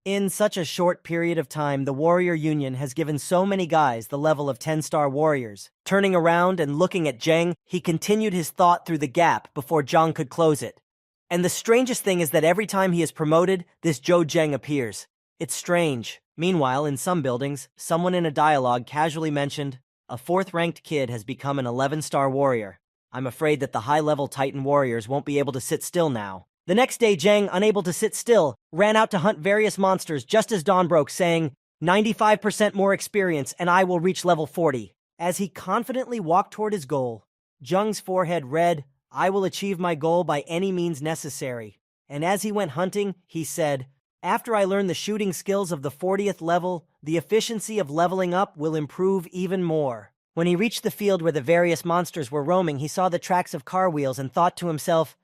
A: In such a short period of time, the Warrior Union has given so many guys the level of 10-star warriors. Turning around and looking at Zheng, he continued his thought through the gap before Zhang could close it. And the strangest thing is that every time he is promoted, this Zhou Zheng appears. It's strange. Meanwhile, in some buildings, someone in a dialogue casually mentioned, "A 4th-ranked kid has become an 11-star warrior. I'm afraid that the high-level Titan warriors won't be able to sit still now." The next day, Zheng, unable to sit still, ran out to hunt various monsters just as dawn broke, saying, 95% more experience and I will reach level 40. As he confidently walked toward his goal, Zheng's forehead read, "I will achieve my goal by any means necessary." And as he went hunting, he said, "After I learn the shooting skills of the 40th level, the efficiency of leveling up will improve even more." When he reached the field where the various monsters were roaming, he saw the tracks of car wheels and thought to himself,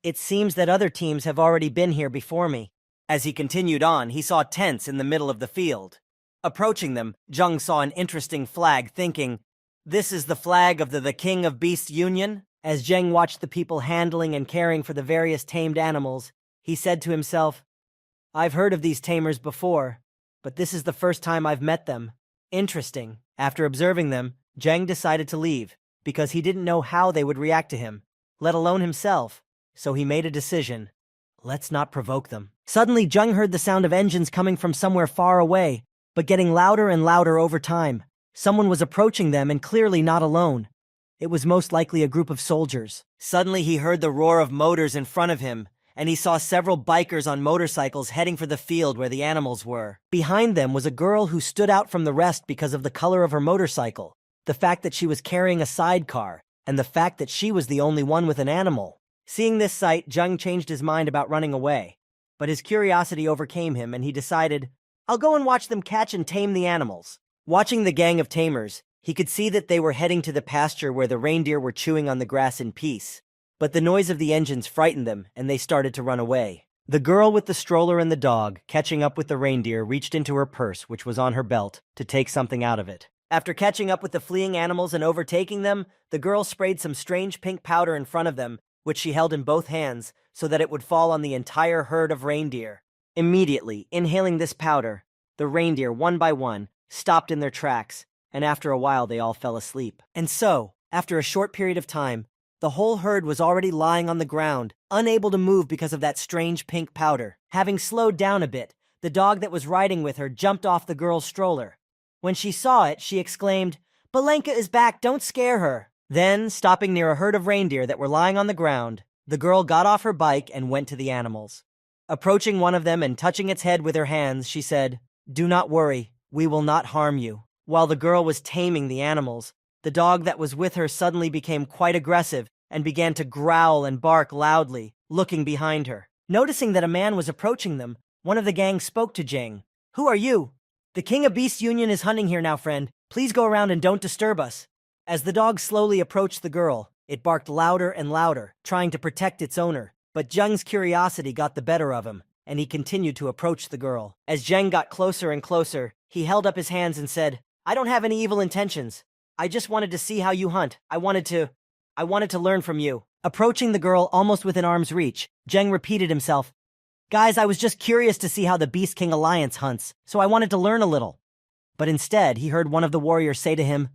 A: "It seems that other teams have already been here before me." As he continued on, he saw tents in the middle of the field. Approaching them, Zheng saw an interesting flag, thinking, "This is the flag of the King of Beasts Union?" As Zheng watched the people handling and caring for the various tamed animals, he said to himself, "I've heard of these tamers before, but this is the first time I've met them. Interesting." After observing them, Zheng decided to leave, because he didn't know how they would react to him, let alone himself. So he made a decision. Let's not provoke them. Suddenly, Zheng heard the sound of engines coming from somewhere far away, but getting louder and louder over time. Someone was approaching them and clearly not alone. It was most likely a group of soldiers. Suddenly, he heard the roar of motors in front of him, and he saw several bikers on motorcycles heading for the field where the animals were. Behind them was a girl who stood out from the rest because of the color of her motorcycle, the fact that she was carrying a sidecar, and the fact that she was the only one with an animal. Seeing this sight, Zheng changed his mind about running away, but his curiosity overcame him and he decided, "I'll go and watch them catch and tame the animals." Watching the gang of tamers, he could see that they were heading to the pasture where the reindeer were chewing on the grass in peace, but the noise of the engines frightened them and they started to run away. The girl with the stroller and the dog, catching up with the reindeer, reached into her purse, which was on her belt, to take something out of it. After catching up with the fleeing animals and overtaking them, the girl sprayed some strange pink powder in front of them, which she held in both hands, so that it would fall on the entire herd of reindeer. Immediately, inhaling this powder, the reindeer, one by one, stopped in their tracks, and after a while they all fell asleep. And so, after a short period of time, the whole herd was already lying on the ground, unable to move because of that strange pink powder. Having slowed down a bit, the dog that was riding with her jumped off the girl's stroller. When she saw it, she exclaimed, "Balenka is back, don't scare her." Then, stopping near a herd of reindeer that were lying on the ground, the girl got off her bike and went to the animals. Approaching one of them and touching its head with her hands, she said, "Do not worry, we will not harm you." While the girl was taming the animals, the dog that was with her suddenly became quite aggressive and began to growl and bark loudly, looking behind her. Noticing that a man was approaching them, one of the gang spoke to Jeng. "Who are you?" "The King of Beasts Union is hunting here now, friend. Please go around and don't disturb us." As the dog slowly approached the girl, it barked louder and louder, trying to protect its owner. But Jeng's curiosity got the better of him, and he continued to approach the girl. As Jeng got closer and closer, he held up his hands and said, "I don't have any evil intentions. I just wanted to see how you hunt. I wanted to learn from you." Approaching the girl almost within arm's reach, Jeng repeated himself, "Guys, I was just curious to see how the Beast King Alliance hunts, so I wanted to learn a little." But instead, he heard one of the warriors say to him,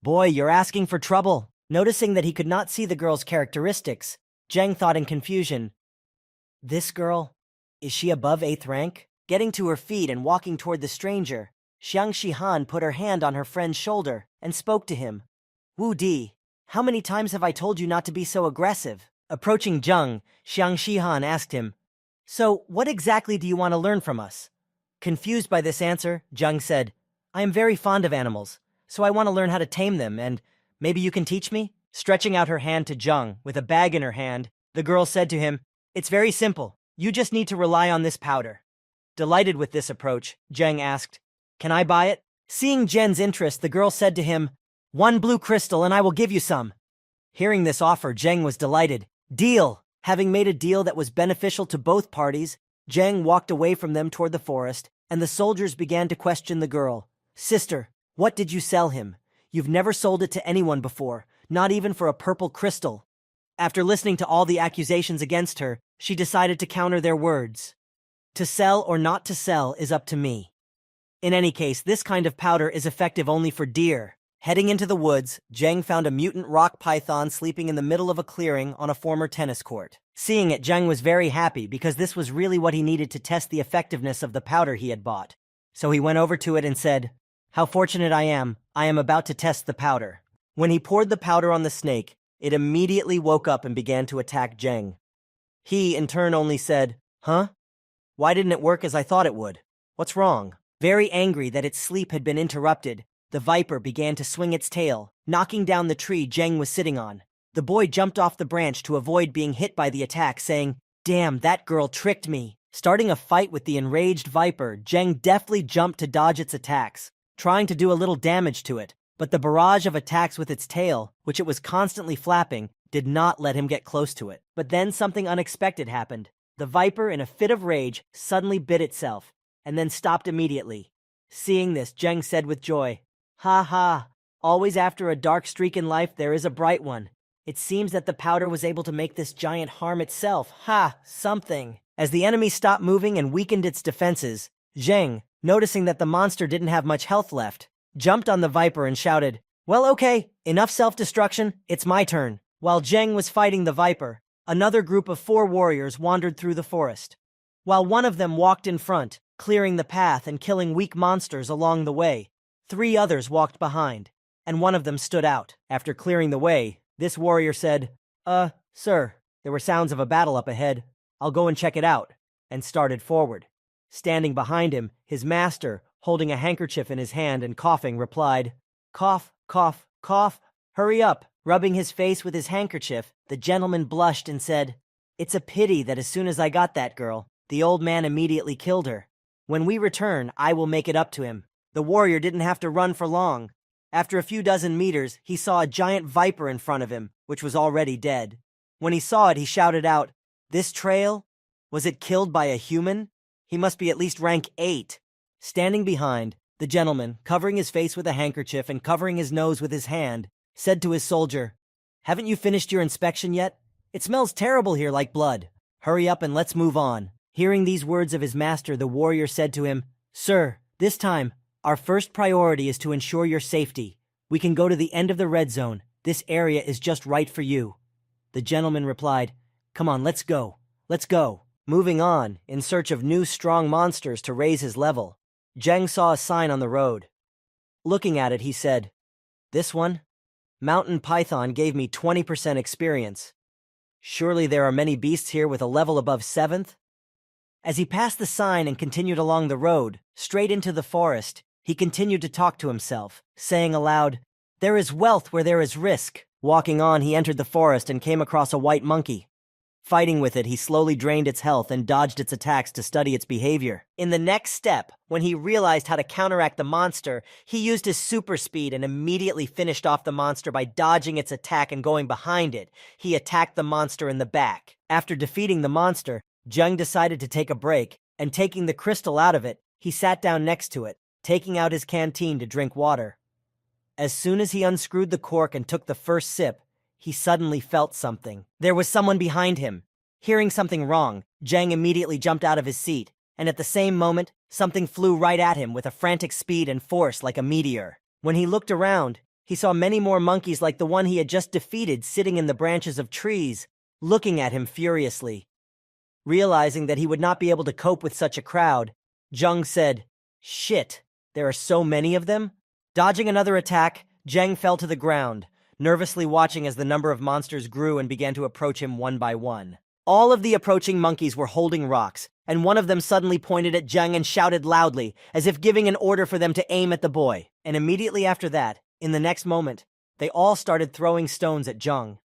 A: "Boy, you're asking for trouble." Noticing that he could not see the girl's characteristics, Jeng thought in confusion, "This girl, is she above 8th rank?" Getting to her feet and walking toward the stranger, Xiang Shihan put her hand on her friend's shoulder and spoke to him. "Wu Di, how many times have I told you not to be so aggressive?" Approaching Zheng, Xiang Shihan asked him, "So, what exactly do you want to learn from us?" Confused by this answer, Zheng said, "I am very fond of animals, so I want to learn how to tame them, and maybe you can teach me?" Stretching out her hand to Zheng, with a bag in her hand, the girl said to him, "It's very simple. You just need to rely on this powder." Delighted with this approach, Zheng asked, "Can I buy it?" Seeing Zhen's interest, the girl said to him, "1 blue crystal and I will give you some." Hearing this offer, Zheng was delighted. Deal! Having made a deal that was beneficial to both parties, Zheng walked away from them toward the forest, and the soldiers began to question the girl. "Sister, what did you sell him? You've never sold it to anyone before, not even for a purple crystal." After listening to all the accusations against her, she decided to counter their words. "To sell or not to sell is up to me. In any case, this kind of powder is effective only for deer." Heading into the woods, Zheng found a mutant rock python sleeping in the middle of a clearing on a former tennis court. Seeing it, Zheng was very happy because this was really what he needed to test the effectiveness of the powder he had bought. So he went over to it and said, "How fortunate I am about to test the powder." When he poured the powder on the snake, it immediately woke up and began to attack Zheng. He, in turn, only said, "Huh? Why didn't it work as I thought it would? What's wrong?" Very angry that its sleep had been interrupted, the viper began to swing its tail, knocking down the tree Zheng was sitting on. The boy jumped off the branch to avoid being hit by the attack, saying, "Damn, that girl tricked me." Starting a fight with the enraged viper, Zheng deftly jumped to dodge its attacks, trying to do a little damage to it, but the barrage of attacks with its tail, which it was constantly flapping, did not let him get close to it. But then something unexpected happened. The viper, in a fit of rage, suddenly bit itself, and then stopped immediately. Seeing this, Zheng said with joy, "Ha ha, always after a dark streak in life there is a bright one. It seems that the powder was able to make this giant harm itself. Ha, something." As the enemy stopped moving and weakened its defenses, Zheng, noticing that the monster didn't have much health left, jumped on the viper and shouted, "Well, okay, enough self-destruction, it's my turn." While Zheng was fighting the viper, another group of 4 warriors wandered through the forest. While one of them walked in front, clearing the path and killing weak monsters along the way, 3 others walked behind, and one of them stood out. After clearing the way, this warrior said, Sir, there were sounds of a battle up ahead. I'll go and check it out," and started forward. Standing behind him, his master, holding a handkerchief in his hand and coughing, replied, "Cough, cough, cough, hurry up." Rubbing his face with his handkerchief, the gentleman blushed and said, "It's a pity that as soon as I got that girl, the old man immediately killed her. When we return, I will make it up to him." The warrior didn't have to run for long. After a few dozen meters, he saw a giant viper in front of him, which was already dead. When he saw it, he shouted out, "This trail? Was it killed by a human? He must be at least rank 8. Standing behind, the gentleman, covering his face with a handkerchief and covering his nose with his hand, said to his soldier, "Haven't you finished your inspection yet? It smells terrible here like blood. Hurry up and let's move on." Hearing these words of his master, the warrior said to him, "Sir, this time, our first priority is to ensure your safety. We can go to the end of the red zone. This area is just right for you." The gentleman replied, "Come on, let's go. Let's go." Moving on, in search of new strong monsters to raise his level, Zheng saw a sign on the road. Looking at it, he said, "This one? Mountain Python gave me 20% experience. Surely there are many beasts here with a level above 7th? As he passed the sign and continued along the road, straight into the forest, he continued to talk to himself, saying aloud, "There is wealth where there is risk." Walking on, he entered the forest and came across a white monkey. Fighting with it, he slowly drained its health and dodged its attacks to study its behavior. In the next step, when he realized how to counteract the monster, he used his super speed and immediately finished off the monster by dodging its attack and going behind it. He attacked the monster in the back. After defeating the monster, Jung decided to take a break, and taking the crystal out of it, he sat down next to it, taking out his canteen to drink water. As soon as he unscrewed the cork and took the first sip, he suddenly felt something. There was someone behind him. Hearing something wrong, Jang immediately jumped out of his seat, and at the same moment, something flew right at him with a frantic speed and force like a meteor. When he looked around, he saw many more monkeys like the one he had just defeated sitting in the branches of trees, looking at him furiously. Realizing that he would not be able to cope with such a crowd, Jung said, "Shit, there are so many of them?" Dodging another attack, Jang fell to the ground, nervously watching as the number of monsters grew and began to approach him one by one. All of the approaching monkeys were holding rocks, and one of them suddenly pointed at Jung and shouted loudly, as if giving an order for them to aim at the boy. And immediately after that, in the next moment, they all started throwing stones at Jung.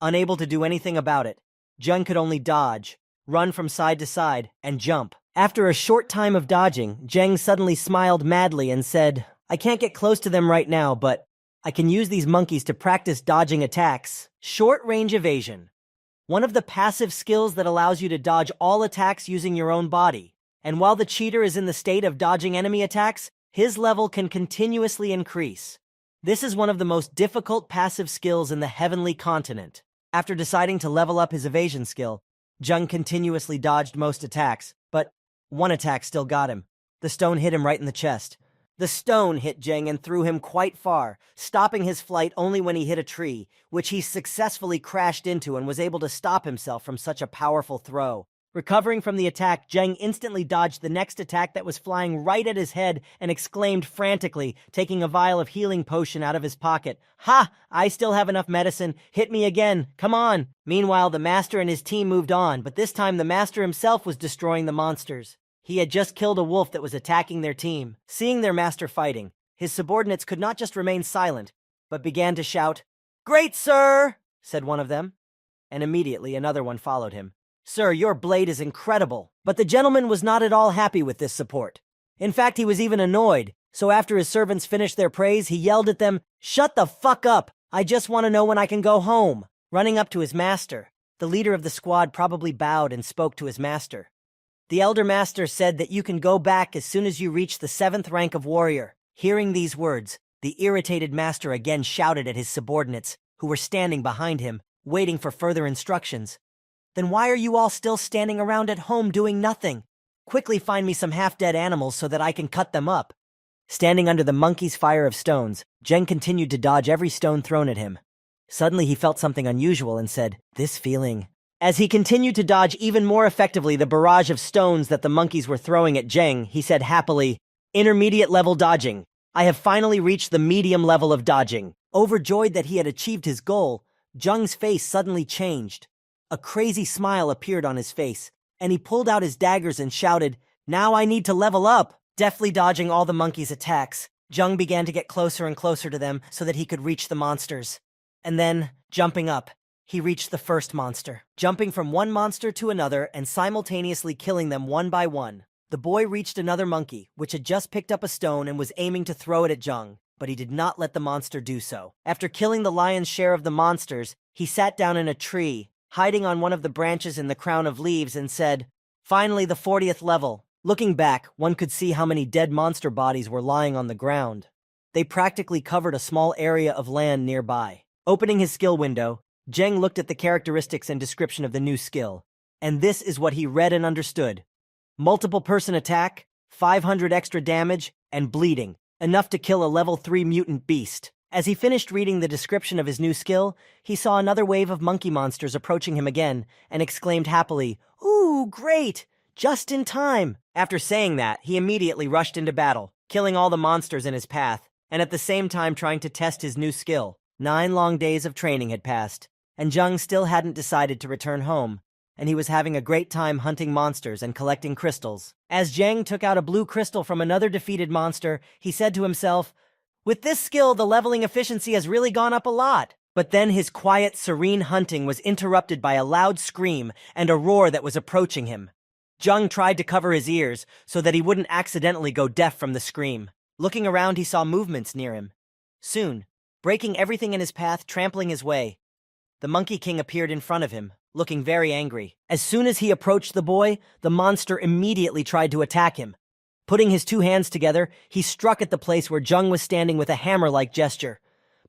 A: Unable to do anything about it, Jung could only dodge, run from side to side, and jump. After a short time of dodging, Jang suddenly smiled madly and said, "I can't get close to them right now, but I can use these monkeys to practice dodging attacks." Short-range evasion. One of the passive skills that allows you to dodge all attacks using your own body. And while the cheater is in the state of dodging enemy attacks, his level can continuously increase. This is one of the most difficult passive skills in the Heavenly Continent. After deciding to level up his evasion skill, Jung continuously dodged most attacks, but one attack still got him. The stone hit him right in the chest. The stone hit Jung and threw him quite far, stopping his flight only when he hit a tree, which he successfully crashed into and was able to stop himself from such a powerful throw. Recovering from the attack, Jung instantly dodged the next attack that was flying right at his head and exclaimed frantically, taking a vial of healing potion out of his pocket, "Ha! I still have enough medicine. Hit me again. Come on!" Meanwhile, the master and his team moved on, but this time the master himself was destroying the monsters. He had just killed a wolf that was attacking their team. Seeing their master fighting, his subordinates could not just remain silent, but began to shout, "Great, sir!" said one of them. And immediately another one followed him. "Sir, your blade is incredible." But the gentleman was not at all happy with this support. In fact, he was even annoyed, so after his servants finished their praise, he yelled at them, "Shut the fuck up! I just want to know when I can go home." Running up to his master, the leader of the squad probably bowed and spoke to his master. The elder master said that you can go back as soon as you reach the 7th rank of warrior. Hearing these words, the irritated master again shouted at his subordinates, who were standing behind him, waiting for further instructions. "Then why are you all still standing around at home doing nothing? Quickly find me some half-dead animals so that I can cut them up." Standing under the monkey's fire of stones, Jung continued to dodge every stone thrown at him. Suddenly he felt something unusual and said, "This feeling." As he continued to dodge even more effectively the barrage of stones that the monkeys were throwing at Jeng, he said happily, "Intermediate level dodging. I have finally reached the medium level of dodging." Overjoyed that he had achieved his goal, Jung's face suddenly changed. A crazy smile appeared on his face, and he pulled out his daggers and shouted, "Now I need to level up!" Deftly dodging all the monkeys' attacks, Jung began to get closer and closer to them so that he could reach the monsters. And then, jumping up, he reached the first monster, jumping from one monster to another and simultaneously killing them one by one. The boy reached another monkey, which had just picked up a stone and was aiming to throw it at Jung, but he did not let the monster do so. After killing the lion's share of the monsters, he sat down in a tree, hiding on one of the branches in the crown of leaves, and said, "Finally, the 40th level." Looking back, one could see how many dead monster bodies were lying on the ground. They practically covered a small area of land nearby. Opening his skill window, Jeng looked at the characteristics and description of the new skill, and this is what he read and understood. Multiple person attack, 500 extra damage, and bleeding, enough to kill a level 3 mutant beast. As he finished reading the description of his new skill, he saw another wave of monkey monsters approaching him again, and exclaimed happily, "Ooh, great! Just in time!" After saying that, he immediately rushed into battle, killing all the monsters in his path, and at the same time trying to test his new skill. 9 long days of training had passed, and Jung still hadn't decided to return home, and he was having a great time hunting monsters and collecting crystals. As Jang took out a blue crystal from another defeated monster, he said to himself, "With this skill, the leveling efficiency has really gone up a lot." But then his quiet, serene hunting was interrupted by a loud scream and a roar that was approaching him. Jung tried to cover his ears so that he wouldn't accidentally go deaf from the scream. Looking around, he saw movements near him. Soon, breaking everything in his path, trampling his way, the Monkey King appeared in front of him, looking very angry. As soon as he approached the boy, the monster immediately tried to attack him. Putting his 2 hands together, he struck at the place where Jung was standing with a hammer-like gesture.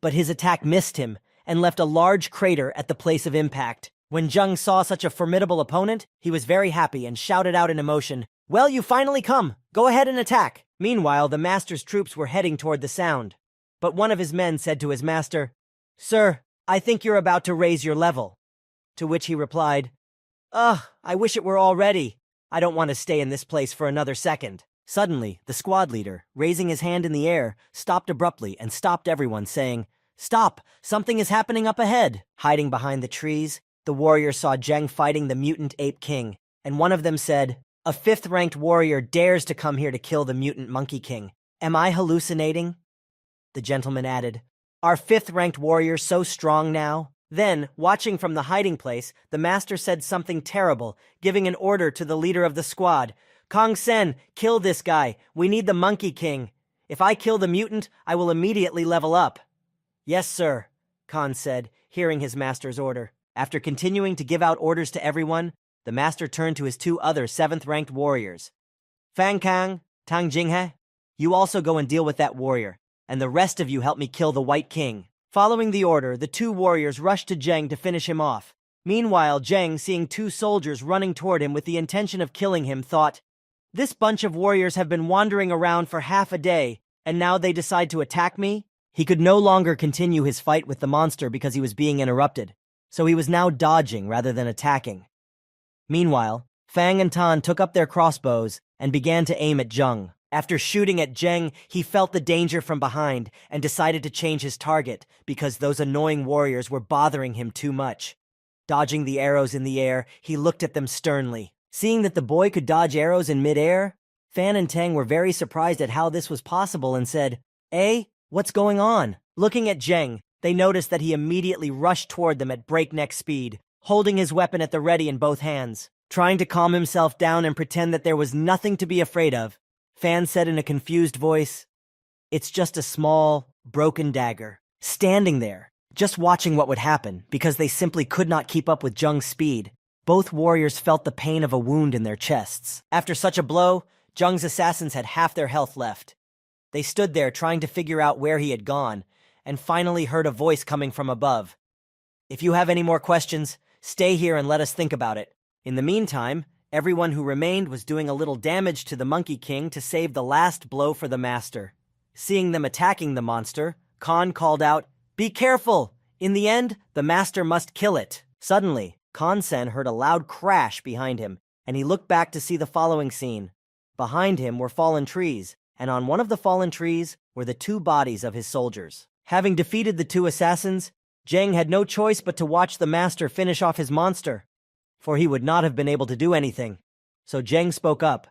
A: But his attack missed him and left a large crater at the place of impact. When Jung saw such a formidable opponent, he was very happy and shouted out in emotion, "Well, you finally come! Go ahead and attack!" Meanwhile, the master's troops were heading toward the sound. But one of his men said to his master, "Sir, I think you're about to raise your level." To which he replied, "Ugh, I wish it were already. I don't want to stay in this place for another second." Suddenly, the squad leader, raising his hand in the air, stopped abruptly and stopped everyone, saying, "Stop! Something is happening up ahead!" Hiding behind the trees, the warriors saw Jeng fighting the mutant ape king, and one of them said, "A 5th-ranked warrior dares to come here to kill the mutant monkey king. Am I hallucinating?" The gentleman added, "Are 5th-ranked warriors so strong now?" Then, watching from the hiding place, the master said something terrible, giving an order to the leader of the squad. "Kong Sen, kill this guy. We need the Monkey King. If I kill the mutant, I will immediately level up." "Yes, sir," Khan said, hearing his master's order. After continuing to give out orders to everyone, the master turned to his 2 other 7th-ranked warriors. "Fang Kang, Tang Jinghe, you also go and deal with that warrior, and the rest of you help me kill the White King." Following the order, the 2 warriors rushed to Jeng to finish him off. Meanwhile, Jeng, seeing 2 soldiers running toward him with the intention of killing him, thought, "This bunch of warriors have been wandering around for half a day, and now they decide to attack me?" He could no longer continue his fight with the monster because he was being interrupted, so he was now dodging rather than attacking. Meanwhile, Fang and Tan took up their crossbows and began to aim at Jung. After shooting at Jeng, he felt the danger from behind and decided to change his target because those annoying warriors were bothering him too much. Dodging the arrows in the air, he looked at them sternly. Seeing that the boy could dodge arrows in mid-air, Fan and Tang were very surprised at how this was possible and said, "Eh, what's going on?" Looking at Jeng, they noticed that he immediately rushed toward them at breakneck speed, holding his weapon at the ready in both hands. Trying to calm himself down and pretend that there was nothing to be afraid of, Fan said in a confused voice, "It's just a small, broken dagger." Standing there, just watching what would happen, because they simply could not keep up with Jung's speed, both warriors felt the pain of a wound in their chests. After such a blow, Jung's assassins had half their health left. They stood there trying to figure out where he had gone, and finally heard a voice coming from above. "If you have any more questions, stay here and let us think about it." In the meantime, everyone who remained was doing a little damage to the Monkey King to save the last blow for the master. Seeing them attacking the monster, Khan called out, "Be careful! In the end, the master must kill it." Suddenly, Khan Sen heard a loud crash behind him, and he looked back to see the following scene. Behind him were fallen trees, and on one of the fallen trees were the 2 bodies of his soldiers. Having defeated the 2 assassins, Jeng had no choice but to watch the master finish off his monster, for he would not have been able to do anything. So Jeng spoke up.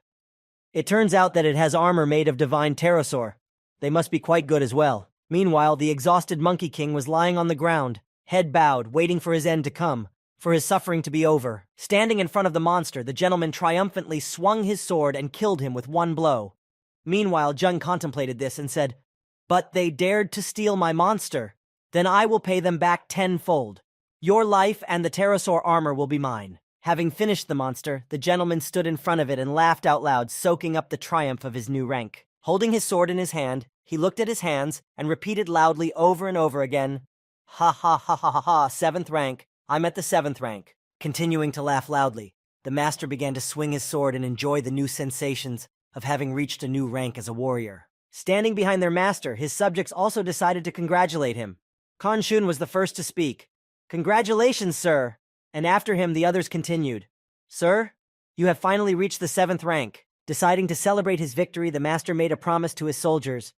A: "It turns out that it has armor made of divine pterosaur. They must be quite good as well." Meanwhile, the exhausted Monkey King was lying on the ground, head bowed, waiting for his end to come, for his suffering to be over. Standing in front of the monster, the gentleman triumphantly swung his sword and killed him with 1 blow. Meanwhile, Jung contemplated this and said, "But they dared to steal my monster. Then I will pay them back 10-fold. Your life and the pterosaur armor will be mine." Having finished the monster, the gentleman stood in front of it and laughed out loud, soaking up the triumph of his new rank. Holding his sword in his hand, he looked at his hands and repeated loudly over and over again, "Ha ha ha ha ha ha, 7th rank. I'm at the 7th rank." Continuing to laugh loudly, the master began to swing his sword and enjoy the new sensations of having reached a new rank as a warrior. Standing behind their master, his subjects also decided to congratulate him. Kan Shun was the first to speak. "Congratulations, sir." And after him, the others continued. "Sir, you have finally reached the 7th rank." Deciding to celebrate his victory, the master made a promise to his soldiers.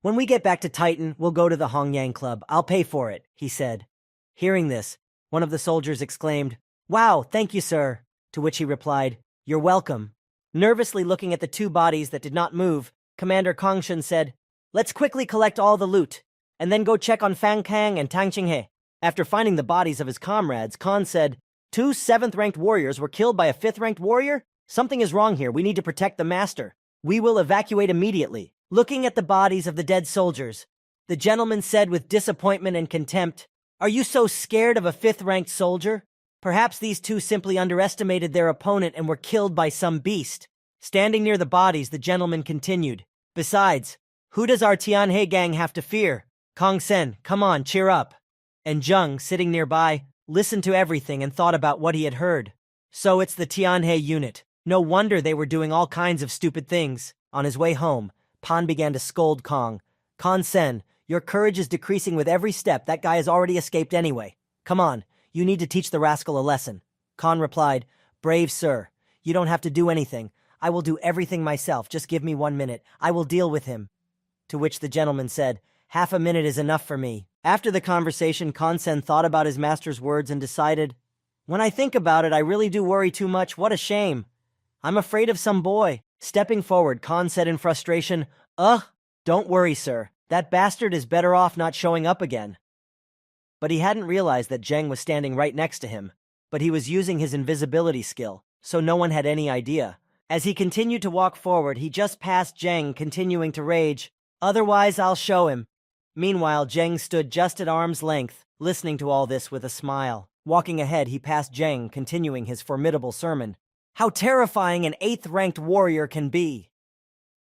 A: When we get back to Titan, we'll go to the Hongyang Club. I'll pay for it, he said. Hearing this, one of the soldiers exclaimed, "Wow, thank you, sir," to which he replied, "You're welcome." Nervously looking at the two bodies that did not move, Commander Kongshen said, "Let's quickly collect all the loot, and then go check on Fang Kang and Tang Qinghe." After finding the bodies of his comrades, Khan said, "Two 7th-ranked warriors were killed by a 5th-ranked warrior? Something is wrong here. We need to protect the master. We will evacuate immediately." Looking at the bodies of the dead soldiers, the gentleman said with disappointment and contempt, "Are you so scared of a 5th-ranked soldier? Perhaps these two simply underestimated their opponent and were killed by some beast." Standing near the bodies, the gentleman continued, "Besides, who does our Tianhe gang have to fear? Kong Sen, come on, cheer up." And Zheng, sitting nearby, listened to everything and thought about what he had heard. So it's the Tianhe unit. No wonder they were doing all kinds of stupid things. On his way home, Pan began to scold Kong. "Kong Sen, your courage is decreasing with every step. That guy has already escaped anyway. Come on, you need to teach the rascal a lesson." Khan replied, "Brave sir, you don't have to do anything. I will do everything myself. Just give me 1 minute. I will deal with him." To which the gentleman said, "Half a minute is enough for me." After the conversation, Khan Sen thought about his master's words and decided, "When I think about it, I really do worry too much. What a shame. I'm afraid of some boy." Stepping forward, Khan said in frustration, Don't worry, sir. That bastard is better off not showing up again." But he hadn't realized that Zheng was standing right next to him, but he was using his invisibility skill, so no one had any idea. As he continued to walk forward, he just passed Zheng, continuing to rage, "Otherwise, I'll show him." Meanwhile, Zheng stood just at arm's length, listening to all this with a smile. Walking ahead, he passed Zheng, continuing his formidable sermon. How terrifying an 8th-ranked warrior can be!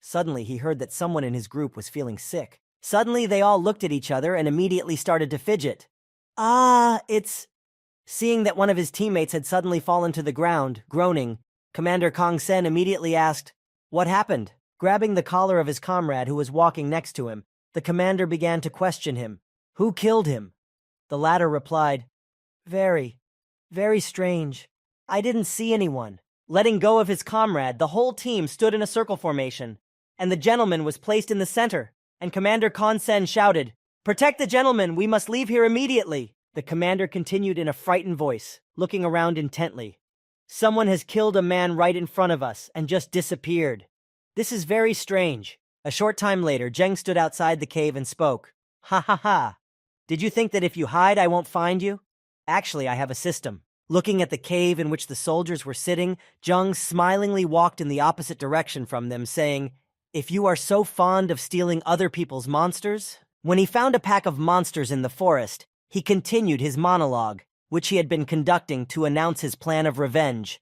A: Suddenly, he heard that someone in his group was feeling sick. Suddenly, they all looked at each other and immediately started to fidget. It's... Seeing that one of his teammates had suddenly fallen to the ground, groaning, Commander Kong Sen immediately asked, "What happened?" Grabbing the collar of his comrade who was walking next to him, the commander began to question him. "Who killed him?" The latter replied, Very strange. I didn't see anyone." Letting go of his comrade, the whole team stood in a circle formation, and the gentleman was placed in the center, and Commander Kong Sen shouted, "Protect the gentleman, we must leave here immediately." The commander continued in a frightened voice, looking around intently. "Someone has killed a man right in front of us and just disappeared. This is very strange." A short time later, Zheng stood outside the cave and spoke. "Ha ha ha. Did you think that if you hide, I won't find you? Actually, I have a system." Looking at the cave in which the soldiers were sitting, Zheng smilingly walked in the opposite direction from them, saying, "If you are so fond of stealing other people's monsters..." When he found a pack of monsters in the forest, he continued his monologue, which he had been conducting to announce his plan of revenge.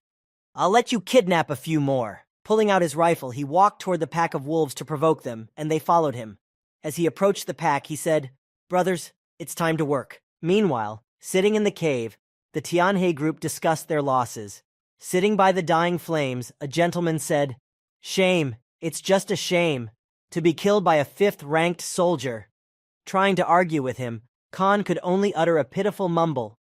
A: "I'll let you kidnap a few more." Pulling out his rifle, he walked toward the pack of wolves to provoke them, and they followed him. As he approached the pack, he said, "Brothers, it's time to work." Meanwhile, sitting in the cave, the Tianhe group discussed their losses. Sitting by the dying flames, a gentleman said, "Shame, it's just a shame, to be killed by a 5th-ranked soldier." Trying to argue with him, Khan could only utter a pitiful mumble.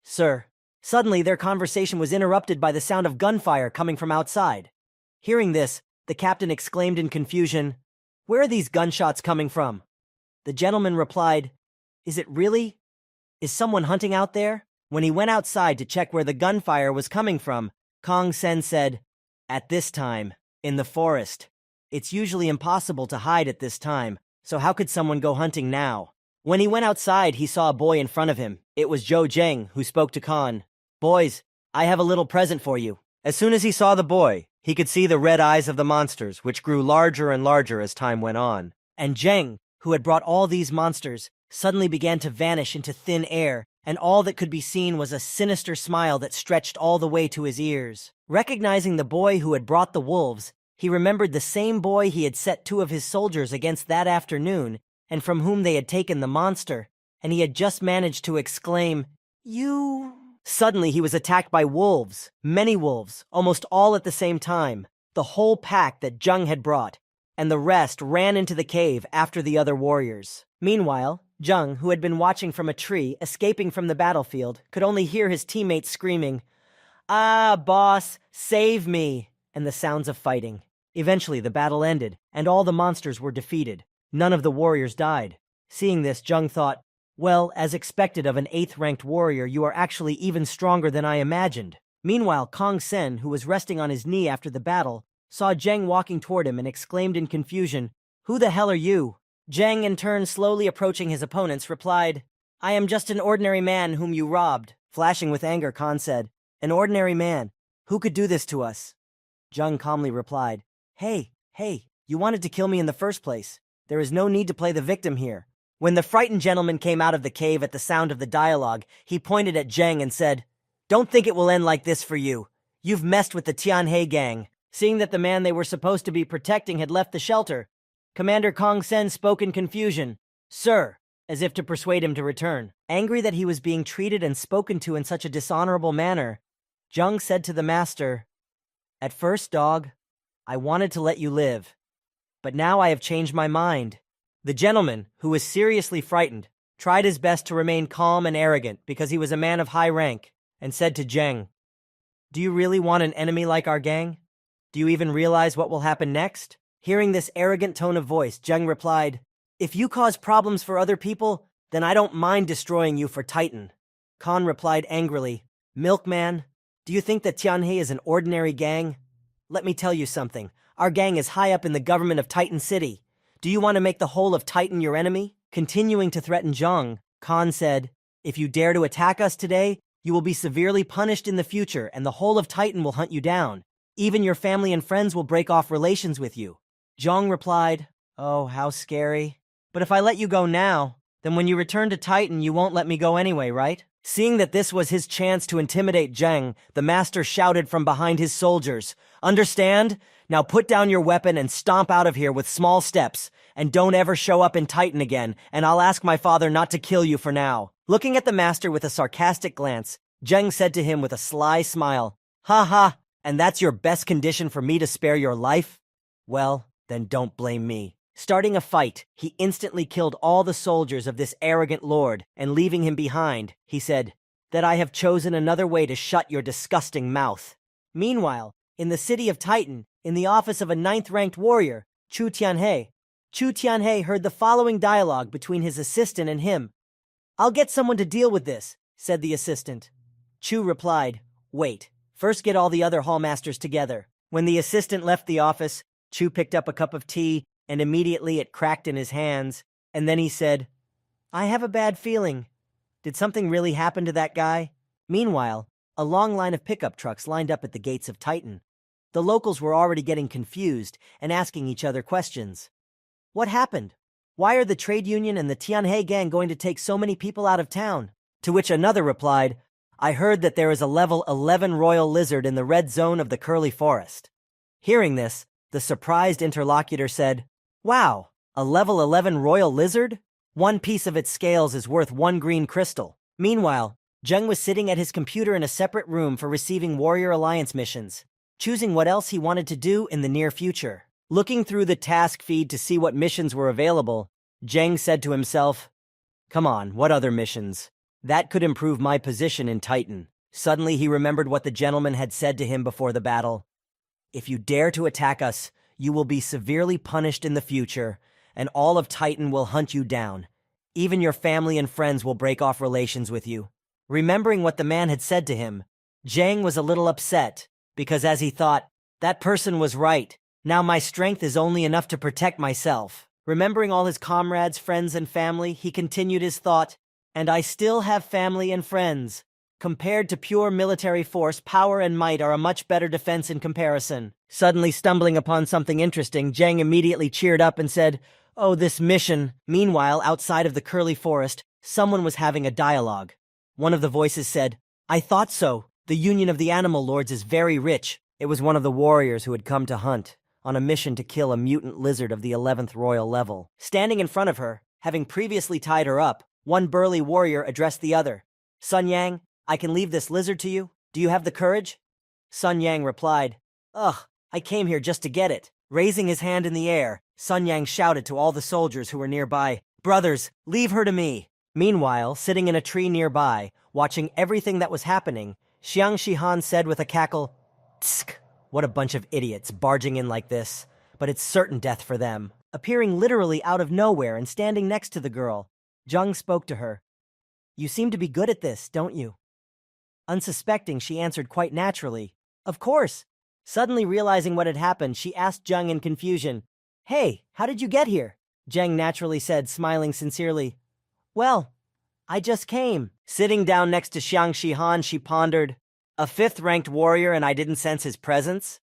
A: "Sir." Suddenly, their conversation was interrupted by the sound of gunfire coming from outside. Hearing this, the captain exclaimed in confusion, "Where are these gunshots coming from?" The gentleman replied, Is someone hunting out there?" When he went outside to check where the gunfire was coming from, Kong Sen said, "At this time, in the forest. It's usually impossible to hide at this time, so how could someone go hunting now?" When he went outside, he saw a boy in front of him. It was Zhou Zheng, who spoke to Khan. "Boys, I have a little present for you." As soon as he saw the boy, he could see the red eyes of the monsters, which grew larger and larger as time went on. And Zheng, who had brought all these monsters, suddenly began to vanish into thin air, and all that could be seen was a sinister smile that stretched all the way to his ears. Recognizing the boy who had brought the wolves, he remembered the same boy he had set 2 of his soldiers against that afternoon, and from whom they had taken the monster, and he had just managed to exclaim, "You..." Suddenly he was attacked by wolves, many wolves, almost all at the same time, the whole pack that Zheng had brought, and the rest ran into the cave after the other warriors. Meanwhile, Zheng, who had been watching from a tree, escaping from the battlefield, could only hear his teammates screaming, "Ah, boss, save me!" and the sounds of fighting. Eventually, the battle ended, and all the monsters were defeated. None of the warriors died. Seeing this, Jung thought, well, as expected of an 8th-ranked warrior, you are actually even stronger than I imagined. Meanwhile, Kong Sen, who was resting on his knee after the battle, saw Zheng walking toward him and exclaimed in confusion, "Who the hell are you?" Zheng, in turn slowly approaching his opponents, replied, "I am just an ordinary man whom you robbed." Flashing with anger, Khan said, "An ordinary man? Who could do this to us?" Zheng calmly replied, Hey, you wanted to kill me in the first place. There is no need to play the victim here." When the frightened gentleman came out of the cave at the sound of the dialogue, he pointed at Zheng and said, "Don't think it will end like this for you. You've messed with the Tianhe gang." Seeing that the man they were supposed to be protecting had left the shelter, Commander Kong Sen spoke in confusion, "Sir," as if to persuade him to return. Angry that he was being treated and spoken to in such a dishonorable manner, Zheng said to the master, "At first, dog, I wanted to let you live, but now I have changed my mind." The gentleman, who was seriously frightened, tried his best to remain calm and arrogant because he was a man of high rank, and said to Zheng, "Do you really want an enemy like our gang? Do you even realize what will happen next?" Hearing this arrogant tone of voice, Zheng replied, "If you cause problems for other people, then I don't mind destroying you for Titan." Khan replied angrily, "Milkman, do you think that Tianhe is an ordinary gang? Let me tell you something. Our gang is high up in the government of Titan City. Do you want to make the whole of Titan your enemy?" Continuing to threaten Zheng, Khan said, "If you dare to attack us today, you will be severely punished in the future and the whole of Titan will hunt you down. Even your family and friends will break off relations with you." Zheng replied, "Oh, how scary. But if I let you go now, then when you return to Titan, you won't let me go anyway, right?" Seeing that this was his chance to intimidate Zheng, the master shouted from behind his soldiers, "Understand? Now put down your weapon and stomp out of here with small steps, and don't ever show up in Titan again, and I'll ask my father not to kill you for now." Looking at the master with a sarcastic glance, Zheng said to him with a sly smile, "Ha ha, and that's your best condition for me to spare your life? Well, then don't blame me." Starting a fight, he instantly killed all the soldiers of this arrogant lord, and leaving him behind, he said, "That I have chosen another way to shut your disgusting mouth." Meanwhile, in the city of Titan, in the office of a 9th-ranked warrior, Chu Tianhe heard the following dialogue between his assistant and him. "I'll get someone to deal with this," said the assistant. Chu replied, "Wait, first get all the other hallmasters together." When the assistant left the office, Chu picked up a cup of tea, and immediately it cracked in his hands, and then he said, "I have a bad feeling. Did something really happen to that guy?" Meanwhile, a long line of pickup trucks lined up at the gates of Titan. The locals were already getting confused and asking each other questions. What happened? Why are the trade union and the Tianhe gang going to take so many people out of town? To which another replied, "I heard that there is a level 11 royal lizard in the red zone of the Curly Forest." Hearing this, the surprised interlocutor said, "Wow, a level 11 royal lizard? One piece of its scales is worth 1 green crystal." Meanwhile, Zheng was sitting at his computer in a separate room for receiving Warrior Alliance missions, choosing what else he wanted to do in the near future. Looking through the task feed to see what missions were available, Zheng said to himself, "Come on, what other missions? That could improve my position in Titan." Suddenly he remembered what the gentleman had said to him before the battle. "If you dare to attack us, you will be severely punished in the future, and all of Titan will hunt you down. Even your family and friends will break off relations with you." Remembering what the man had said to him, Zheng was a little upset, because as he thought, that person was right. Now my strength is only enough to protect myself. Remembering all his comrades, friends, and family, he continued his thought, "And I still have family and friends. Compared to pure military force, power and might are a much better defense in comparison." Suddenly stumbling upon something interesting, Zheng immediately cheered up and said, "Oh, this mission." Meanwhile, outside of the Curly Forest, someone was having a dialogue. One of the voices said, "I thought so. The Union of the Animal Lords is very rich." It was one of the warriors who had come to hunt, on a mission to kill a mutant lizard of the 11th royal level. Standing in front of her, having previously tied her up, one burly warrior addressed the other. "Sun Yang, I can leave this lizard to you. Do you have the courage?" Sun Yang replied, "Ugh, I came here just to get it." Raising his hand in the air, Sun Yang shouted to all the soldiers who were nearby, "Brothers, leave her to me." Meanwhile, sitting in a tree nearby, watching everything that was happening, Xiang Shihan said with a cackle, "Tsk, what a bunch of idiots barging in like this, but it's certain death for them." Appearing literally out of nowhere and standing next to the girl, Jung spoke to her. "You seem to be good at this, don't you?" Unsuspecting, she answered quite naturally, "Of course." Suddenly realizing what had happened, she asked Jung in confusion, "Hey, how did you get here?" Jung naturally said, smiling sincerely, "Well, I just came." Sitting down next to Xiang Shihan, she pondered, "A fifth-ranked warrior and I didn't sense his presence?"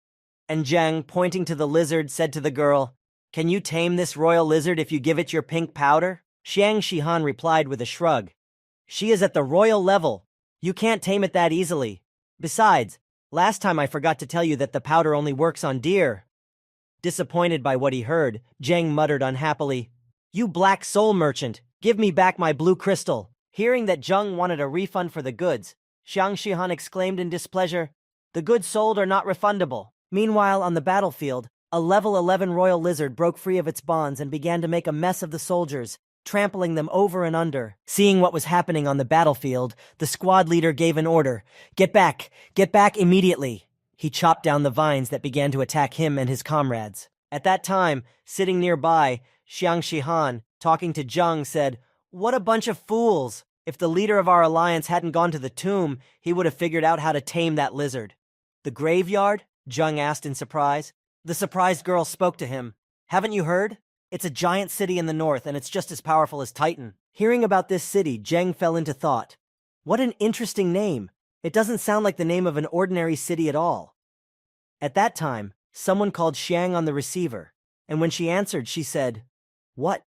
A: And Jung, pointing to the lizard, said to the girl, "Can you tame this royal lizard if you give it your pink powder?" Xiang Shihan replied with a shrug, "She is at the royal level. You can't tame it that easily. Besides, last time I forgot to tell you that the powder only works on deer." Disappointed by what he heard, Jeng muttered unhappily, "You black soul merchant, give me back my blue crystal." Hearing that Jung wanted a refund for the goods, Xiang Shihan exclaimed in displeasure, "The goods sold are not refundable." Meanwhile, on the battlefield, a level 11 royal lizard broke free of its bonds and began to make a mess of the soldiers, trampling them over and under. Seeing what was happening on the battlefield, the squad leader gave an order, get back immediately." He chopped down the vines that began to attack him and his comrades. At that time, sitting nearby, Xiang Shihan, talking to Jung, said, "What a bunch of fools! If the leader of our alliance hadn't gone to the tomb, he would have figured out how to tame that lizard." "The graveyard?" Jung asked in surprise. The surprised girl spoke to him. "Haven't you heard? It's a giant city in the north, and it's just as powerful as Titan." Hearing about this city, Jeng fell into thought. What an interesting name. It doesn't sound like the name of an ordinary city at all. At that time, someone called Xiang on the receiver, and when she answered, she said, "What?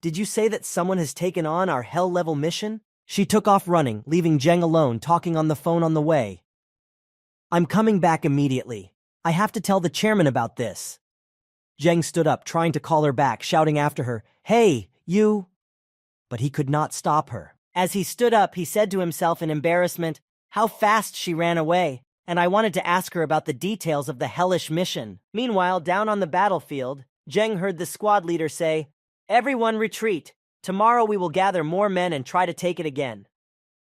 A: Did you say that someone has taken on our hell-level mission?" She took off running, leaving Jeng alone, talking on the phone on the way. "I'm coming back immediately. I have to tell the chairman about this." Jeng stood up, trying to call her back, shouting after her, "Hey, you!" But he could not stop her. As he stood up, he said to himself in embarrassment, "How fast she ran away, and I wanted to ask her about the details of the hellish mission." Meanwhile, down on the battlefield, Jeng heard the squad leader say, "Everyone retreat. Tomorrow we will gather more men and try to take it again."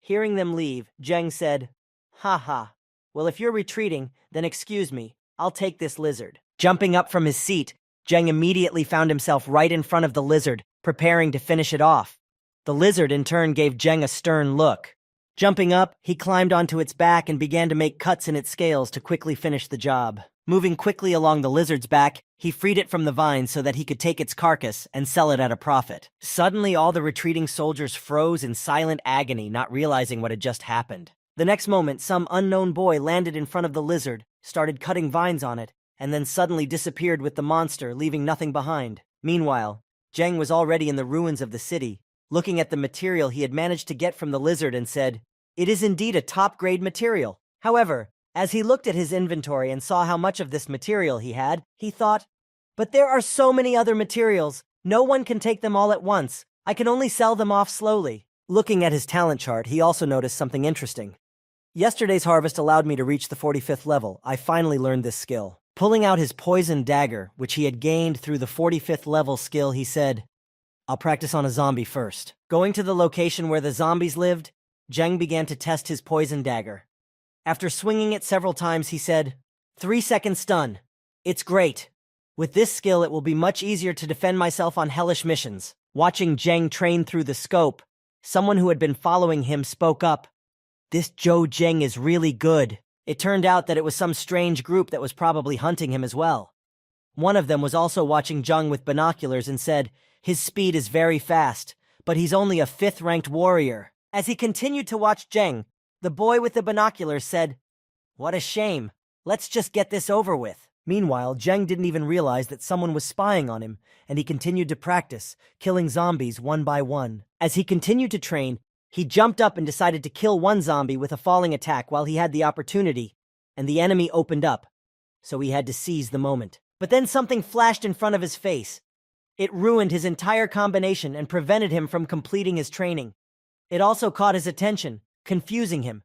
A: Hearing them leave, Jeng said, "Ha ha. Well, if you're retreating, then excuse me, I'll take this lizard." Jumping up from his seat, Jeng immediately found himself right in front of the lizard, preparing to finish it off. The lizard in turn gave Jeng a stern look. Jumping up, he climbed onto its back and began to make cuts in its scales to quickly finish the job. Moving quickly along the lizard's back, he freed it from the vines so that he could take its carcass and sell it at a profit. Suddenly, all the retreating soldiers froze in silent agony, not realizing what had just happened. The next moment, some unknown boy landed in front of the lizard, started cutting vines on it, and then suddenly disappeared with the monster, leaving nothing behind. Meanwhile, Jeng was already in the ruins of the city, looking at the material he had managed to get from the lizard and said, "It is indeed a top-grade material." However, as he looked at his inventory and saw how much of this material he had, he thought, "But there are so many other materials. No one can take them all at once. I can only sell them off slowly." Looking at his talent chart, he also noticed something interesting. "Yesterday's harvest allowed me to reach the 45th level. I finally learned this skill." Pulling out his poison dagger, which he had gained through the 45th level skill, he said, "I'll practice on a zombie first." Going to the location where the zombies lived, Jeng began to test his poison dagger. After swinging it several times, he said, 3-second stun. It's great. With this skill, it will be much easier to defend myself on hellish missions." Watching Jeng train through the scope, someone who had been following him spoke up, "This Zhou Jeng is really good." It turned out that it was some strange group that was probably hunting him as well. One of them was also watching Jung with binoculars and said, "His speed is very fast, but he's only a 5th-ranked warrior." As he continued to watch Jeng, the boy with the binoculars said, "What a shame. Let's just get this over with." Meanwhile, Jeng didn't even realize that someone was spying on him, and he continued to practice, killing zombies one by one. As he continued to train, he jumped up and decided to kill one zombie with a falling attack while he had the opportunity, and the enemy opened up, so he had to seize the moment. But then something flashed in front of his face. It ruined his entire combination and prevented him from completing his training. It also caught his attention, confusing him.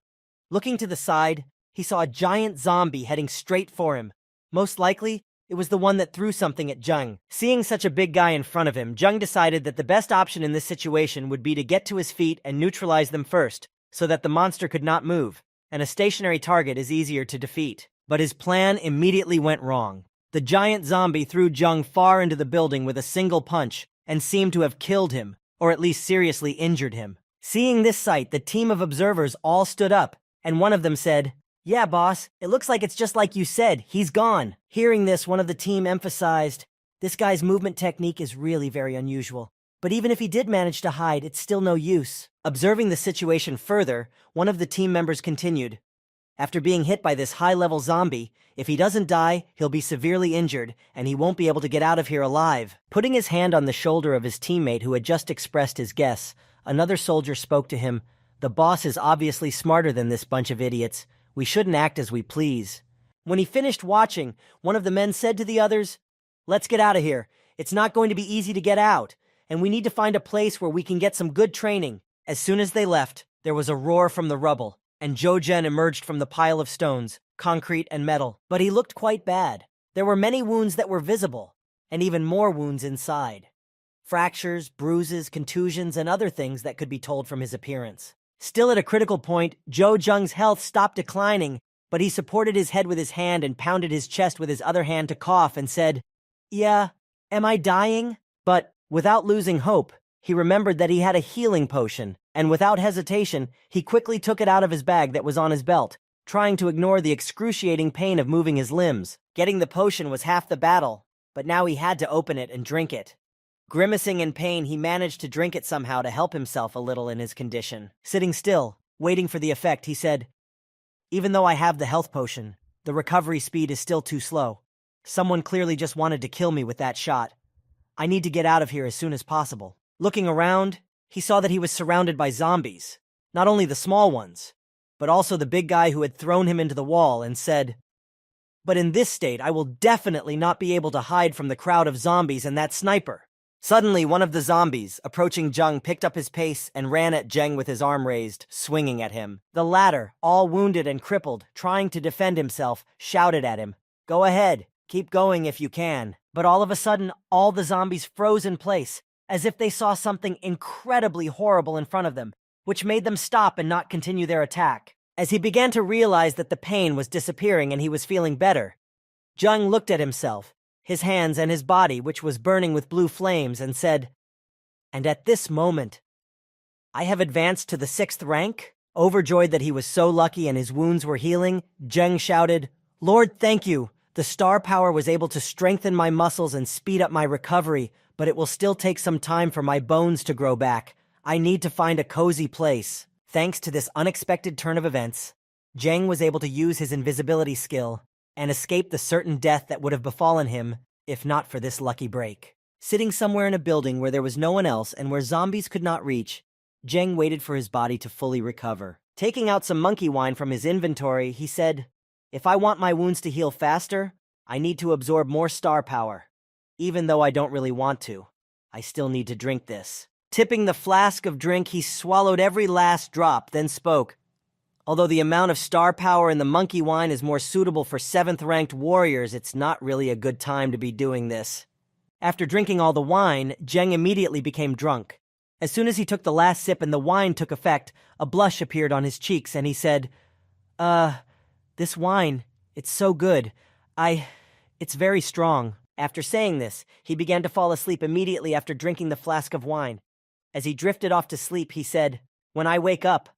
A: Looking to the side, he saw a giant zombie heading straight for him. Most likely, it was the one that threw something at Jung. Seeing such a big guy in front of him, Jung decided that the best option in this situation would be to get to his feet and neutralize them first, so that the monster could not move, and a stationary target is easier to defeat. But his plan immediately went wrong. The giant zombie threw Jung far into the building with a single punch and seemed to have killed him, or at least seriously injured him. Seeing this sight, the team of observers all stood up, and one of them said, "Yeah, boss, it looks like it's just like you said, he's gone." Hearing this, one of the team emphasized, "This guy's movement technique is really very unusual. But even if he did manage to hide, it's still no use." Observing the situation further, one of the team members continued, "After being hit by this high-level zombie, if he doesn't die, he'll be severely injured, and he won't be able to get out of here alive." Putting his hand on the shoulder of his teammate who had just expressed his guess, another soldier spoke to him, "The boss is obviously smarter than this bunch of idiots. We shouldn't act as we please." When he finished watching, one of the men said to the others, "Let's get out of here. It's not going to be easy to get out, and we need to find a place where we can get some good training." As soon as they left, there was a roar from the rubble, and Jojen emerged from the pile of stones, concrete and metal. But he looked quite bad. There were many wounds that were visible, and even more wounds inside. Fractures, bruises, contusions, and other things that could be told from his appearance. Still at a critical point, Jo Jung's health stopped declining, but he supported his head with his hand and pounded his chest with his other hand to cough and said, "Yeah, am I dying?" But, without losing hope, he remembered that he had a healing potion, and without hesitation, he quickly took it out of his bag that was on his belt, trying to ignore the excruciating pain of moving his limbs. Getting the potion was half the battle, but now he had to open it and drink it. Grimacing in pain, he managed to drink it somehow to help himself a little in his condition. Sitting still, waiting for the effect, he said, "Even though I have the health potion, the recovery speed is still too slow. Someone clearly just wanted to kill me with that shot. I need to get out of here as soon as possible." Looking around, he saw that he was surrounded by zombies, not only the small ones, but also the big guy who had thrown him into the wall, and said, "But in this state, I will definitely not be able to hide from the crowd of zombies and that sniper." Suddenly, one of the zombies, approaching Jung, picked up his pace and ran at Jeng with his arm raised, swinging at him. The latter, all wounded and crippled, trying to defend himself, shouted at him, "Go ahead, keep going if you can." But all of a sudden, all the zombies froze in place, as if they saw something incredibly horrible in front of them, which made them stop and not continue their attack. As he began to realize that the pain was disappearing and he was feeling better, Jung looked at himself, his hands and his body, which was burning with blue flames, and said, "And at this moment, I have advanced to the 6th rank?" Overjoyed that he was so lucky and his wounds were healing, Jung shouted, "Lord, thank you. The star power was able to strengthen my muscles and speed up my recovery, but it will still take some time for my bones to grow back. I need to find a cozy place." Thanks to this unexpected turn of events, Jang was able to use his invisibility skill and escape the certain death that would have befallen him if not for this lucky break. Sitting somewhere in a building where there was no one else and where zombies could not reach, Jang waited for his body to fully recover. Taking out some monkey wine from his inventory, he said, "If I want my wounds to heal faster, I need to absorb more star power. Even though I don't really want to, I still need to drink this." Tipping the flask of drink, he swallowed every last drop, then spoke, "Although the amount of star power in the monkey wine is more suitable for 7th-ranked warriors, it's not really a good time to be doing this." After drinking all the wine, Jeng immediately became drunk. As soon as he took the last sip and the wine took effect, a blush appeared on his cheeks, and he said, This wine, it's so good. It's very strong." After saying this, he began to fall asleep immediately after drinking the flask of wine. As he drifted off to sleep, he said, "When I wake up,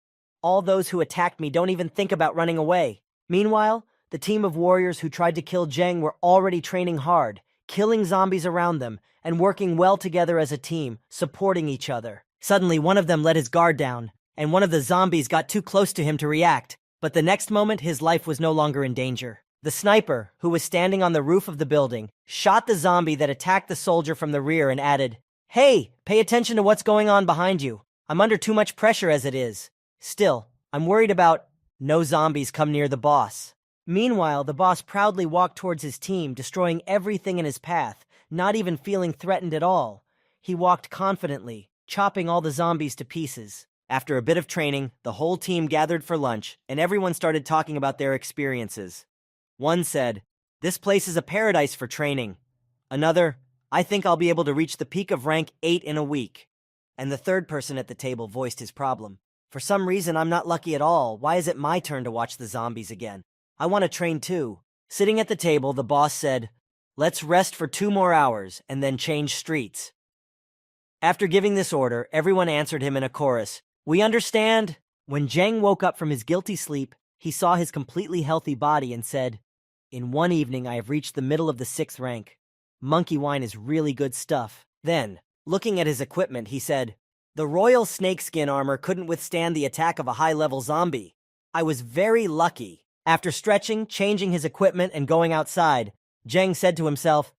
A: all those who attacked me don't even think about running away." Meanwhile, the team of warriors who tried to kill Jeng were already training hard, killing zombies around them, and working well together as a team, supporting each other. Suddenly, one of them let his guard down, and one of the zombies got too close to him to react, but the next moment his life was no longer in danger. The sniper, who was standing on the roof of the building, shot the zombie that attacked the soldier from the rear and added, "Hey, pay attention to what's going on behind you. I'm under too much pressure as it is. Still, I'm worried about no zombies come near the boss." Meanwhile, the boss proudly walked towards his team, destroying everything in his path, not even feeling threatened at all. He walked confidently, chopping all the zombies to pieces. After a bit of training, the whole team gathered for lunch, and everyone started talking about their experiences. One said, "This place is a paradise for training." Another, "I think I'll be able to reach the peak of rank 8 in a week." And the third person at the table voiced his problem. "For some reason, I'm not lucky at all. Why is it my turn to watch the zombies again? I want to train too." Sitting at the table, the boss said, Let's rest for 2 more hours and then change streets." After giving this order, everyone answered him in a chorus, "We understand." When Jang woke up from his guilty sleep, he saw his completely healthy body and said, "In one evening I have reached the middle of the 6th rank. Monkey wine is really good stuff." Then, looking at his equipment, he said, "The royal snakeskin armor couldn't withstand the attack of a high-level zombie. I was very lucky." After stretching, changing his equipment, and going outside, Jang said to himself,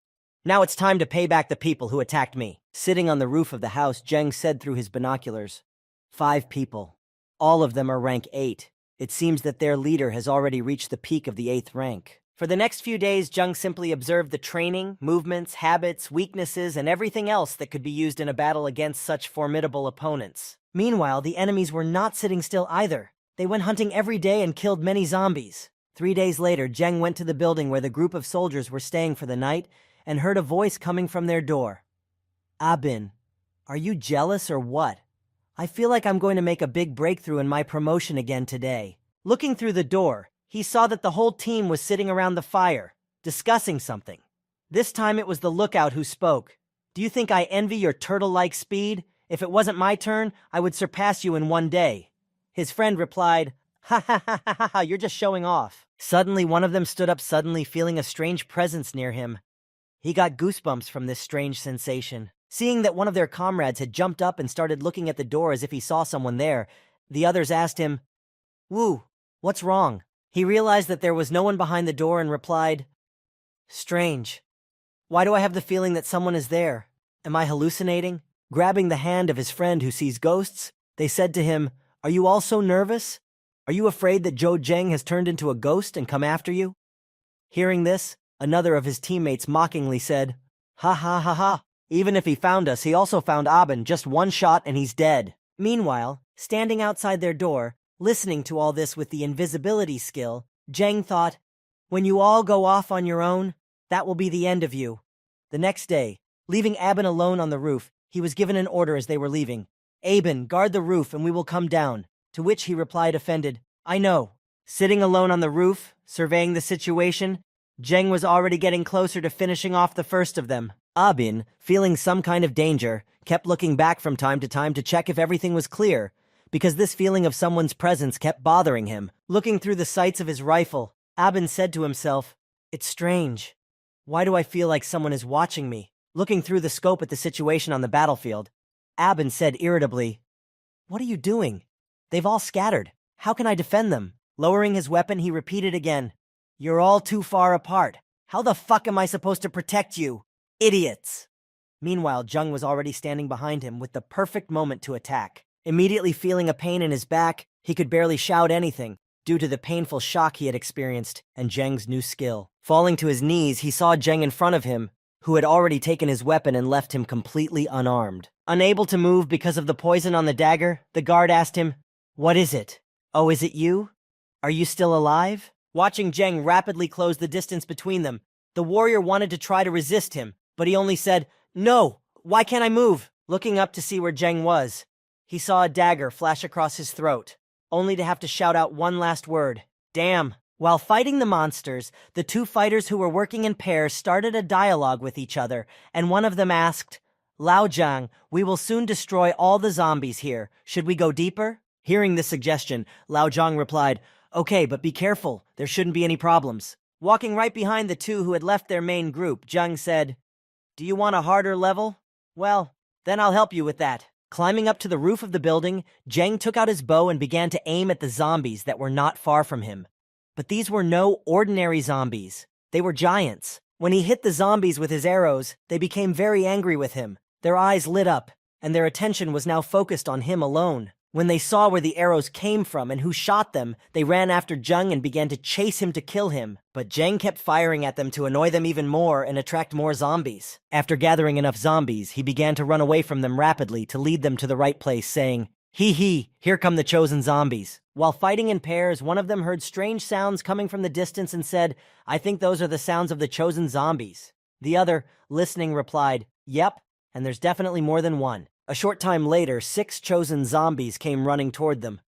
A: "Now it's time to pay back the people who attacked me." Sitting on the roof of the house, Jang said through his binoculars, "5 people. All of them are rank 8. It seems that their leader has already reached the peak of the 8th rank." For the next few days, Jung simply observed the training, movements, habits, weaknesses, and everything else that could be used in a battle against such formidable opponents. Meanwhile, the enemies were not sitting still either. They went hunting every day and killed many zombies. 3 days later, Jeng went to the building where the group of soldiers were staying for the night and heard a voice coming from their door. "Abin, are you jealous or what? I feel like I'm going to make a big breakthrough in my promotion again today." Looking through the door, he saw that the whole team was sitting around the fire, discussing something. This time it was the lookout who spoke. "Do you think I envy your turtle-like speed? If it wasn't my turn, I would surpass you in one day." His friend replied, "Ha ha ha ha ha, you're just showing off." Suddenly, one of them stood up suddenly, feeling a strange presence near him. He got goosebumps from this strange sensation. Seeing that one of their comrades had jumped up and started looking at the door as if he saw someone there, the others asked him, "Woo, what's wrong?" He realized that there was no one behind the door and replied, "Strange. Why do I have the feeling that someone is there? Am I hallucinating?" Grabbing the hand of his friend who sees ghosts, they said to him, "Are you all so nervous? Are you afraid that Zhou Zheng has turned into a ghost and come after you?" Hearing this, another of his teammates mockingly said, "Ha ha ha ha. Even if he found us, he also found Abin, just one shot and he's dead." Meanwhile, standing outside their door, listening to all this with the invisibility skill, Zheng thought, "When you all go off on your own, that will be the end of you." The next day, leaving Abin alone on the roof, he was given an order as they were leaving. "Abin, guard the roof and we will come down." To which he replied offended, "I know." Sitting alone on the roof, surveying the situation, Zheng was already getting closer to finishing off the first of them. Abin, feeling some kind of danger, kept looking back from time to check if everything was clear, because this feeling of someone's presence kept bothering him. Looking through the sights of his rifle, Abin said to himself, "It's strange. Why do I feel like someone is watching me?" Looking through the scope at the situation on the battlefield, Abin said irritably, "What are you doing? They've all scattered. How can I defend them?" Lowering his weapon, he repeated again, "You're all too far apart. How the fuck am I supposed to protect you? Idiots!" Meanwhile, Zheng was already standing behind him with the perfect moment to attack. Immediately feeling a pain in his back, he could barely shout anything due to the painful shock he had experienced and Zheng's new skill. Falling to his knees, he saw Zheng in front of him, who had already taken his weapon and left him completely unarmed. Unable to move because of the poison on the dagger, the guard asked him, "What is it? Oh, is it you? Are you still alive?" Watching Zheng rapidly close the distance between them, the warrior wanted to try to resist him, but he only said, "No, why can't I move?" Looking up to see where Zheng was, he saw a dagger flash across his throat, only to have to shout out one last word, "Damn." While fighting the monsters, the two fighters who were working in pairs started a dialogue with each other, and one of them asked, "Lao Zhang, we will soon destroy all the zombies here. Should we go deeper?" Hearing this suggestion, Lao Zhang replied, "Okay, but be careful. There shouldn't be any problems." Walking right behind the two who had left their main group, Zhang said, "Do you want a harder level? Well, then I'll help you with that." Climbing up to the roof of the building, Zheng took out his bow and began to aim at the zombies that were not far from him. But these were no ordinary zombies. They were giants. When he hit the zombies with his arrows, they became very angry with him. Their eyes lit up, and their attention was now focused on him alone. When they saw where the arrows came from and who shot them, they ran after Zheng and began to chase him to kill him. But Zheng kept firing at them to annoy them even more and attract more zombies. After gathering enough zombies, he began to run away from them rapidly to lead them to the right place, saying, "Hee, here come the chosen zombies." While fighting in pairs, one of them heard strange sounds coming from the distance and said, "I think those are the sounds of the chosen zombies." The other, listening, replied, "Yep, and there's definitely more than one." A short time later, 6 chosen zombies came running toward them.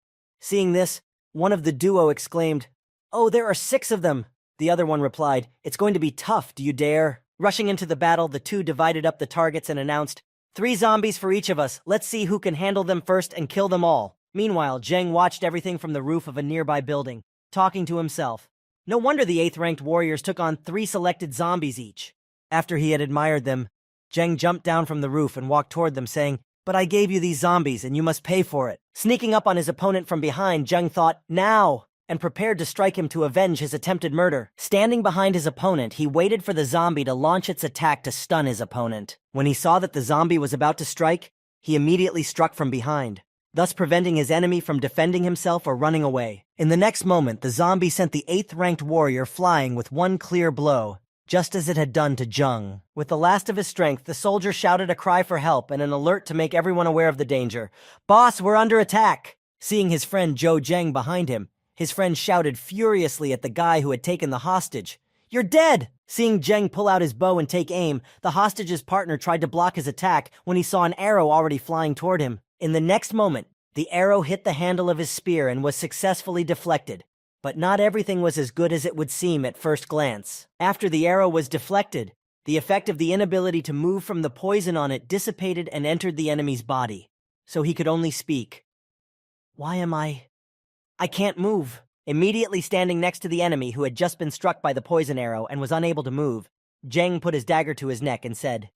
A: Seeing this, one of the duo exclaimed, "Oh, there are 6 of them!" The other one replied, "It's going to be tough, do you dare?" Rushing into the battle, the two divided up the targets and announced, 3 zombies for each of us. Let's see who can handle them first and kill them all. Meanwhile, Zheng watched everything from the roof of a nearby building, talking to himself. No wonder the 8th-ranked warriors took on 3 selected zombies each. After he had admired them, Zheng jumped down from the roof and walked toward them, saying, "But I gave you these zombies, and you must pay for it." Sneaking up on his opponent from behind, Zheng thought, "Now!" and prepared to strike him to avenge his attempted murder. Standing behind his opponent, he waited for the zombie to launch its attack to stun his opponent. When he saw that the zombie was about to strike, he immediately struck from behind, thus preventing his enemy from defending himself or running away. In the next moment, the zombie sent the 8th-ranked warrior flying with one clear blow, just as it had done to Zheng. With the last of his strength, the soldier shouted a cry for help and an alert to make everyone aware of the danger. "Boss, we're under attack!" Seeing his friend Zhou Zheng behind him, his friend shouted furiously at the guy who had taken the hostage. "You're dead!" Seeing Zheng pull out his bow and take aim, the hostage's partner tried to block his attack when he saw an arrow already flying toward him. In the next moment, the arrow hit the handle of his spear and was successfully deflected. But not everything was as good as it would seem at first glance. After the arrow was deflected, the effect of the inability to move from the poison on it dissipated and entered the enemy's body, so he could only speak. "Why am I can't move." Immediately standing next to the enemy who had just been struck by the poison arrow and was unable to move, Zheng put his dagger to his neck and said,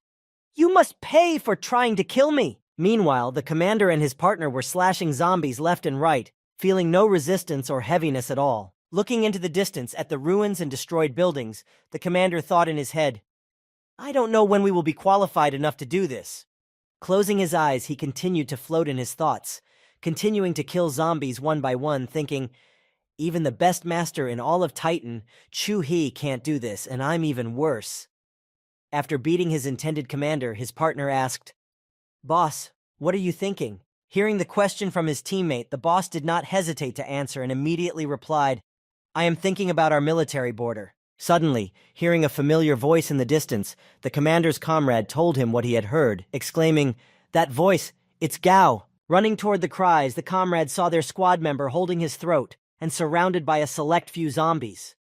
A: "You must pay for trying to kill me." Meanwhile, the commander and his partner were slashing zombies left and right, feeling no resistance or heaviness at all. Looking into the distance at the ruins and destroyed buildings, the commander thought in his head, "I don't know when we will be qualified enough to do this." Closing his eyes, he continued to float in his thoughts, continuing to kill zombies one by one, thinking, "Even the best master in all of Titan, Chu He, can't do this, and I'm even worse." After beating his intended commander, his partner asked, "Boss, what are you thinking?" Hearing the question from his teammate, the boss did not hesitate to answer and immediately replied, "I am thinking about our military border." Suddenly, hearing a familiar voice in the distance, the commander's comrade told him what he had heard, exclaiming, "That voice, it's Gao." Running toward the cries, the comrade saw their squad member holding his throat and surrounded by a select few zombies.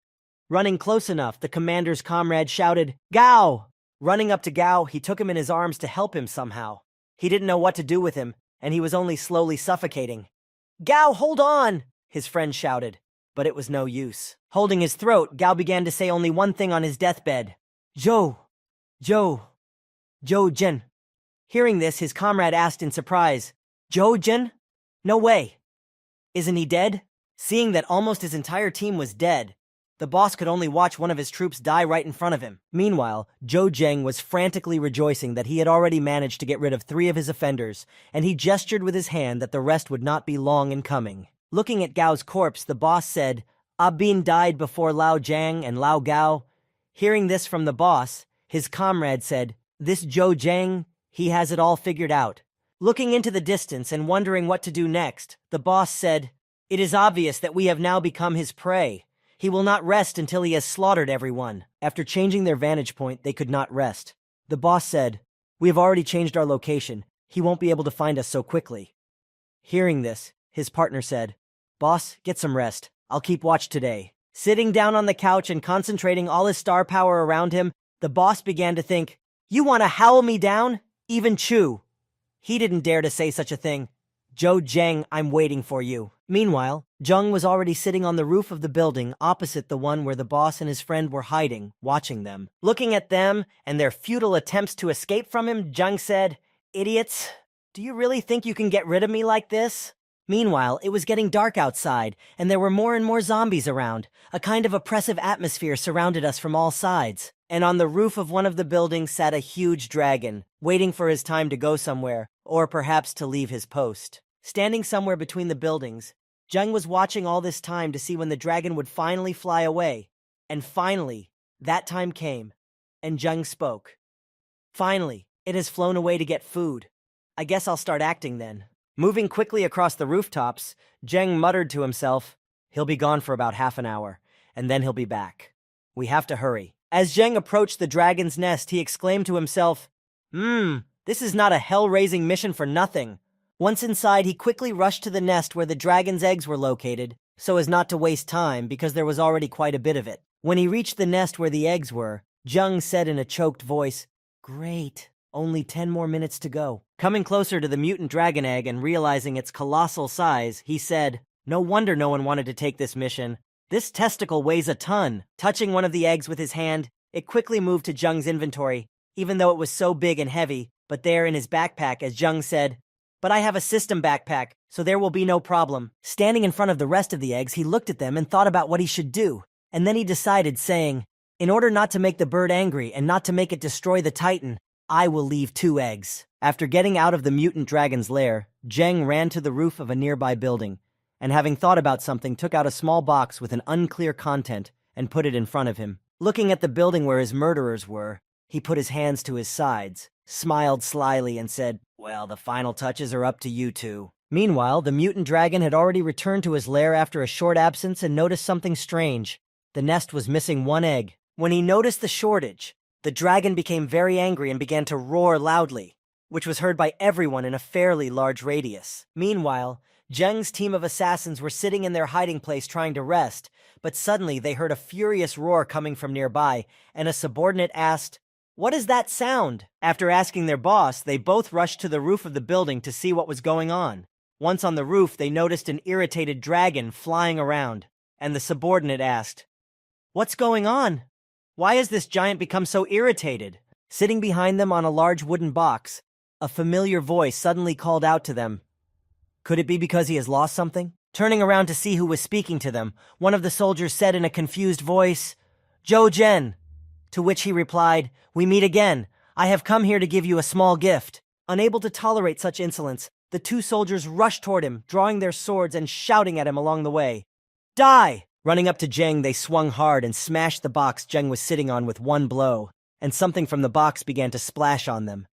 A: Running close enough, the commander's comrade shouted, "Gao!" Running up to Gao, he took him in his arms to help him somehow. He didn't know what to do with him, and he was only slowly suffocating. "Gao, hold on!" his friend shouted, but it was no use. Holding his throat, Gao began to say only one thing on his deathbed. Zhou Zhen. Hearing this, his comrade asked in surprise, "Zhou Zhen? No way. Isn't he dead?" Seeing that almost his entire team was dead, the boss could only watch one of his troops die right in front of him. Meanwhile, Zhou Zheng was frantically rejoicing that he had already managed to get rid of 3 of his offenders, and he gestured with his hand that the rest would not be long in coming. Looking at Gao's corpse, the boss said, "Abin died before Lao Jiang and Lao Gao." Hearing this from the boss, his comrade said, "This Zhou Zheng, he has it all figured out." Looking into the distance and wondering what to do next, the boss said, "It is obvious that we have now become his prey. He will not rest until he has slaughtered everyone." After changing their vantage point, they could not rest. The boss said, "We have already changed our location. He won't be able to find us so quickly." Hearing this, his partner said, "Boss, get some rest. I'll keep watch today." Sitting down on the couch and concentrating all his star power around him, the boss began to think, "You want to howl me down? Even Chu. He didn't dare to say such a thing. Zhou Zheng, I'm waiting for you." Meanwhile, Zheng was already sitting on the roof of the building opposite the one where the boss and his friend were hiding, watching them. Looking at them and their futile attempts to escape from him, Zheng said, "Idiots, do you really think you can get rid of me like this?" Meanwhile, it was getting dark outside, and there were more and more zombies around. A kind of oppressive atmosphere surrounded us from all sides. And on the roof of one of the buildings sat a huge dragon, waiting for his time to go somewhere, or perhaps to leave his post. Standing somewhere between the buildings, Zheng was watching all this time to see when the dragon would finally fly away. And finally, that time came, and Zheng spoke. "Finally, it has flown away to get food. I guess I'll start acting then." Moving quickly across the rooftops, Zheng muttered to himself, "He'll be gone for about half an hour, and then he'll be back. We have to hurry." As Zheng approached the dragon's nest, he exclaimed to himself, This is not a hell-raising mission for nothing." Once inside, he quickly rushed to the nest where the dragon's eggs were located, so as not to waste time because there was already quite a bit of it. When he reached the nest where the eggs were, Jung said in a choked voice, "Great. Only 10 more minutes to go." Coming closer to the mutant dragon egg and realizing its colossal size, he said, "No wonder no one wanted to take this mission. This testicle weighs a ton." Touching one of the eggs with his hand, it quickly moved to Jung's inventory, even though it was so big and heavy, but there in his backpack, as Jung said, "But I have a system backpack, so there will be no problem." Standing in front of the rest of the eggs, he looked at them and thought about what he should do, and then he decided, saying, "In order not to make the bird angry and not to make it destroy the Titan, I will leave 2 eggs." After getting out of the mutant dragon's lair, Jeng ran to the roof of a nearby building, and having thought about something, took out a small box with an unclear content and put it in front of him. Looking at the building where his murderers were, he put his hands to his sides, smiled slyly, and said, "Well, the final touches are up to you two." Meanwhile, the mutant dragon had already returned to his lair after a short absence and noticed something strange. The nest was missing 1 egg. When he noticed the shortage, the dragon became very angry and began to roar loudly, which was heard by everyone in a fairly large radius. Meanwhile, Jeng's team of assassins were sitting in their hiding place trying to rest, but suddenly they heard a furious roar coming from nearby, and a subordinate asked, "What is that sound?" After asking their boss, they both rushed to the roof of the building to see what was going on. Once on the roof, they noticed an irritated dragon flying around, and the subordinate asked, "What's going on? Why has this giant become so irritated?" Sitting behind them on a large wooden box, a familiar voice suddenly called out to them. Could it be because he has lost something? Turning around to see who was speaking to them, one of the soldiers said in a confused voice, "Zhou Zhen." To which he replied, "We meet again. I have come here to give you a small gift." Unable to tolerate such insolence, the 2 soldiers rushed toward him, drawing their swords and shouting at him along the way. "Die!" Running up to Zheng, they swung hard and smashed the box Zheng was sitting on with 1 blow, and something from the box began to splash on them.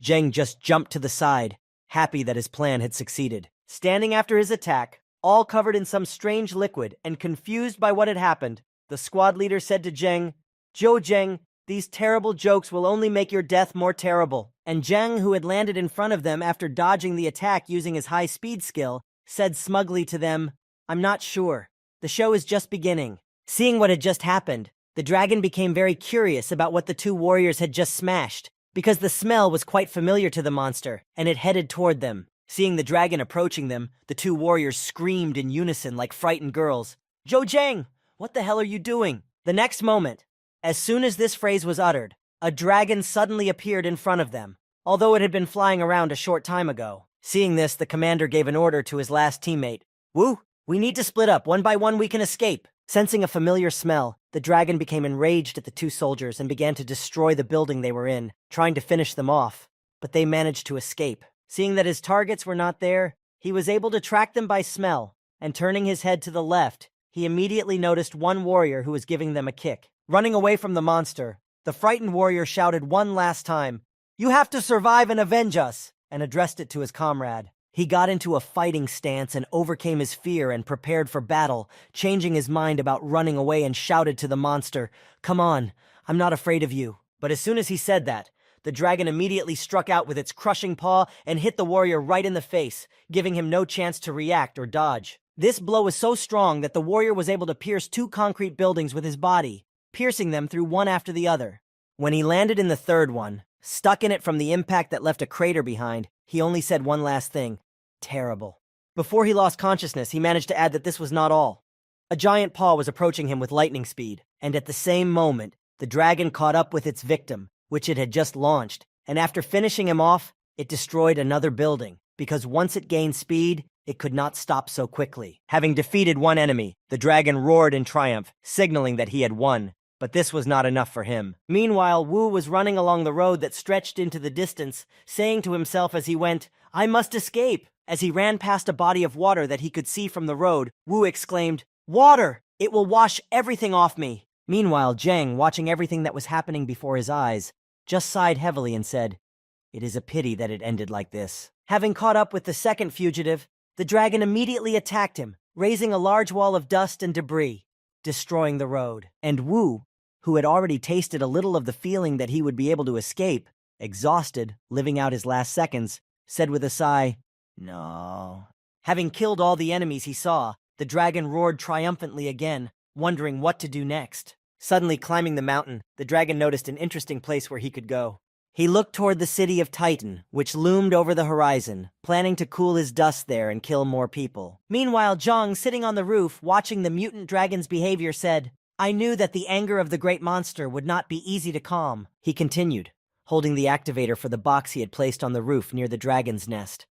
A: Zheng just jumped to the side, happy that his plan had succeeded. Standing after his attack, all covered in some strange liquid and confused by what had happened, the squad leader said to Zheng, "Zhou Zheng, these terrible jokes will only make your death more terrible." And Zheng, who had landed in front of them after dodging the attack using his high-speed skill, said smugly to them, "I'm not sure. The show is just beginning." Seeing what had just happened, the dragon became very curious about what the 2 warriors had just smashed, because the smell was quite familiar to the monster, and it headed toward them. Seeing the dragon approaching them, the 2 warriors screamed in unison like frightened girls, "Zhou Zheng, what the hell are you doing?" The next moment, as soon as this phrase was uttered, a dragon suddenly appeared in front of them, although it had been flying around a short time ago. Seeing this, the commander gave an order to his last teammate. "Wu, we need to split up. 1 by 1 we can escape." Sensing a familiar smell, the dragon became enraged at the 2 soldiers and began to destroy the building they were in, trying to finish them off. But they managed to escape. Seeing that his targets were not there, he was able to track them by smell, and turning his head to the left, he immediately noticed 1 warrior who was giving them a kick. Running away from the monster, the frightened warrior shouted one last time, "You have to survive and avenge us," and addressed it to his comrade. He got into a fighting stance and overcame his fear and prepared for battle, changing his mind about running away, and shouted to the monster, "Come on, I'm not afraid of you." But as soon as he said that, the dragon immediately struck out with its crushing paw and hit the warrior right in the face, giving him no chance to react or dodge. This blow was so strong that the warrior was able to pierce 2 concrete buildings with his body, piercing them through one after the other. When he landed in the 3rd one, stuck in it from the impact that left a crater behind, he only said one last thing, "Terrible." Before he lost consciousness, he managed to add that this was not all. A giant paw was approaching him with lightning speed, and at the same moment, the dragon caught up with its victim, which it had just launched, and after finishing him off, it destroyed another building, because once it gained speed, it could not stop so quickly. Having defeated 1 enemy, the dragon roared in triumph, signaling that he had won. But this was not enough for him. Meanwhile, Wu was running along the road that stretched into the distance, saying to himself as he went, "I must escape." As he ran past a body of water that he could see from the road, Wu exclaimed, "Water! It will wash everything off me." Meanwhile, Zheng, watching everything that was happening before his eyes, just sighed heavily and said, "It is a pity that it ended like this." Having caught up with the second fugitive, the dragon immediately attacked him, raising a large wall of dust and debris, destroying the road. And Wu, who had already tasted a little of the feeling that he would be able to escape, exhausted, living out his last seconds, said with a sigh, "No." Having killed all the enemies he saw, the dragon roared triumphantly again, wondering what to do next. Suddenly climbing the mountain, the dragon noticed an interesting place where he could go. He looked toward the city of Titan, which loomed over the horizon, planning to cool his dust there and kill more people. Meanwhile, Zhang, sitting on the roof, watching the mutant dragon's behavior, said, "I knew that the anger of the great monster would not be easy to calm." He continued, holding the activator for the box he had placed on the roof near the dragon's nest.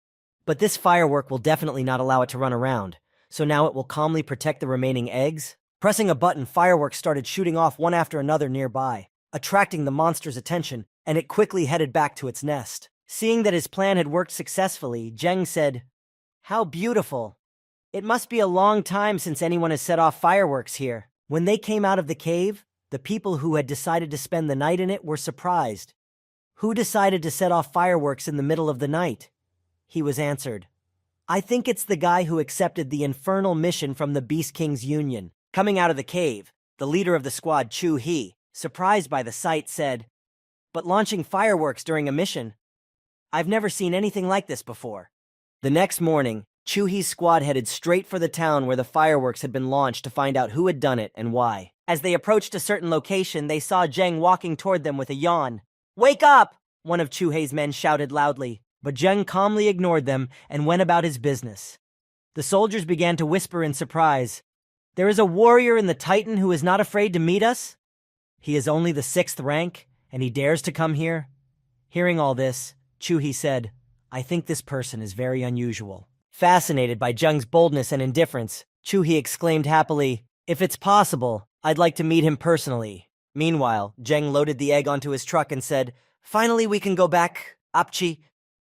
A: "But this firework will definitely not allow it to run around, so now it will calmly protect the remaining eggs." Pressing a button, fireworks started shooting off one after another nearby, attracting the monster's attention, and it quickly headed back to its nest. Seeing that his plan had worked successfully, Zheng said, "How beautiful. It must be a long time since anyone has set off fireworks here." When they came out of the cave, the people who had decided to spend the night in it were surprised. "Who decided to set off fireworks in the middle of the night?" He was answered, "I think it's the guy who accepted the infernal mission from the Beast King's Union." Coming out of the cave, the leader of the squad, Chu He, surprised by the sight, said, "But launching fireworks during a mission? I've never seen anything like this before." The next morning, Chu He's squad headed straight for the town where the fireworks had been launched to find out who had done it and why. As they approached a certain location, they saw Zheng walking toward them with a yawn. "Wake up!" one of Chu Hei's men shouted loudly, but Zheng calmly ignored them and went about his business. The soldiers began to whisper in surprise, "There is a warrior in the Titan who is not afraid to meet us? He is only the 6th rank, and he dares to come here?" Hearing all this, Chu He said, "I think this person is very unusual." Fascinated by Zheng's boldness and indifference, Chu He exclaimed happily, "If it's possible, I'd like to meet him personally." Meanwhile, Zheng loaded the egg onto his truck and said, "Finally we can go back, Apchi.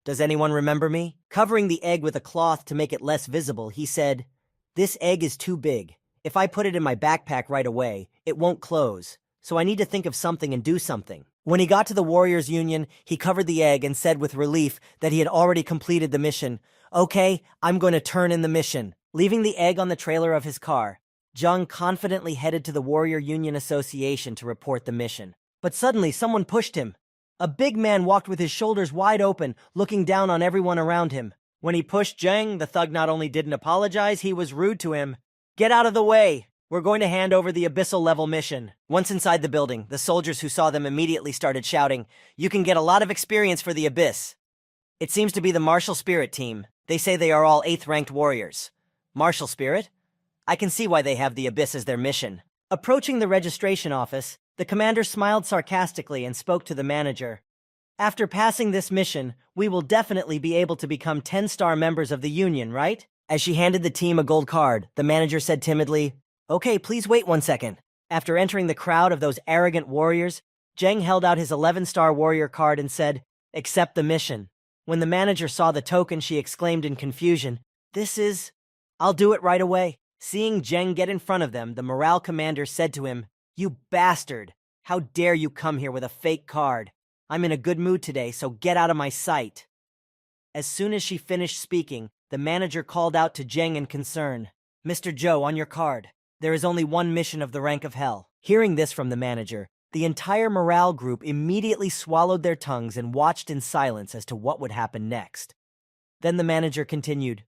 A: Does anyone remember me?" Covering the egg with a cloth to make it less visible, he said, "This egg is too big. If I put it in my backpack right away, it won't close, so I need to think of something and do something." When he got to the Warriors' Union, he covered the egg and said with relief that he had already completed the mission. "Okay, I'm going to turn in the mission." Leaving the egg on the trailer of his car, Zhang confidently headed to the Warrior Union Association to report the mission. But suddenly someone pushed him. A big man walked with his shoulders wide open, looking down on everyone around him. When he pushed Zheng, the thug not only didn't apologize, he was rude to him. "Get out of the way! We're going to hand over the Abyssal level mission." Once inside the building, the soldiers who saw them immediately started shouting, "You can get a lot of experience for the Abyss." It seems to be the Martial Spirit team. They say they are all 8th ranked warriors. Martial Spirit? I can see why they have the Abyss as their mission. Approaching the registration office, the commander smiled sarcastically and spoke to the manager. "After passing this mission, we will definitely be able to become 10-star members of the Union, right?" As she handed the team a gold card, the manager said timidly, "Okay, please wait 1 second." After entering the crowd of those arrogant warriors, Zheng held out his 11-star warrior card and said, "Accept the mission." When the manager saw the token, she exclaimed in confusion, "This is... I'll do it right away." Seeing Zheng get in front of them, the morale commander said to him, "You bastard! How dare you come here with a fake card? I'm in a good mood today, so get out of my sight." As soon as she finished speaking, the manager called out to Zheng in concern, "Mr. Zhou, on your card. There is only one mission of the rank of hell." Hearing this from the manager, the entire morale group immediately swallowed their tongues and watched in silence as to what would happen next. Then the manager continued,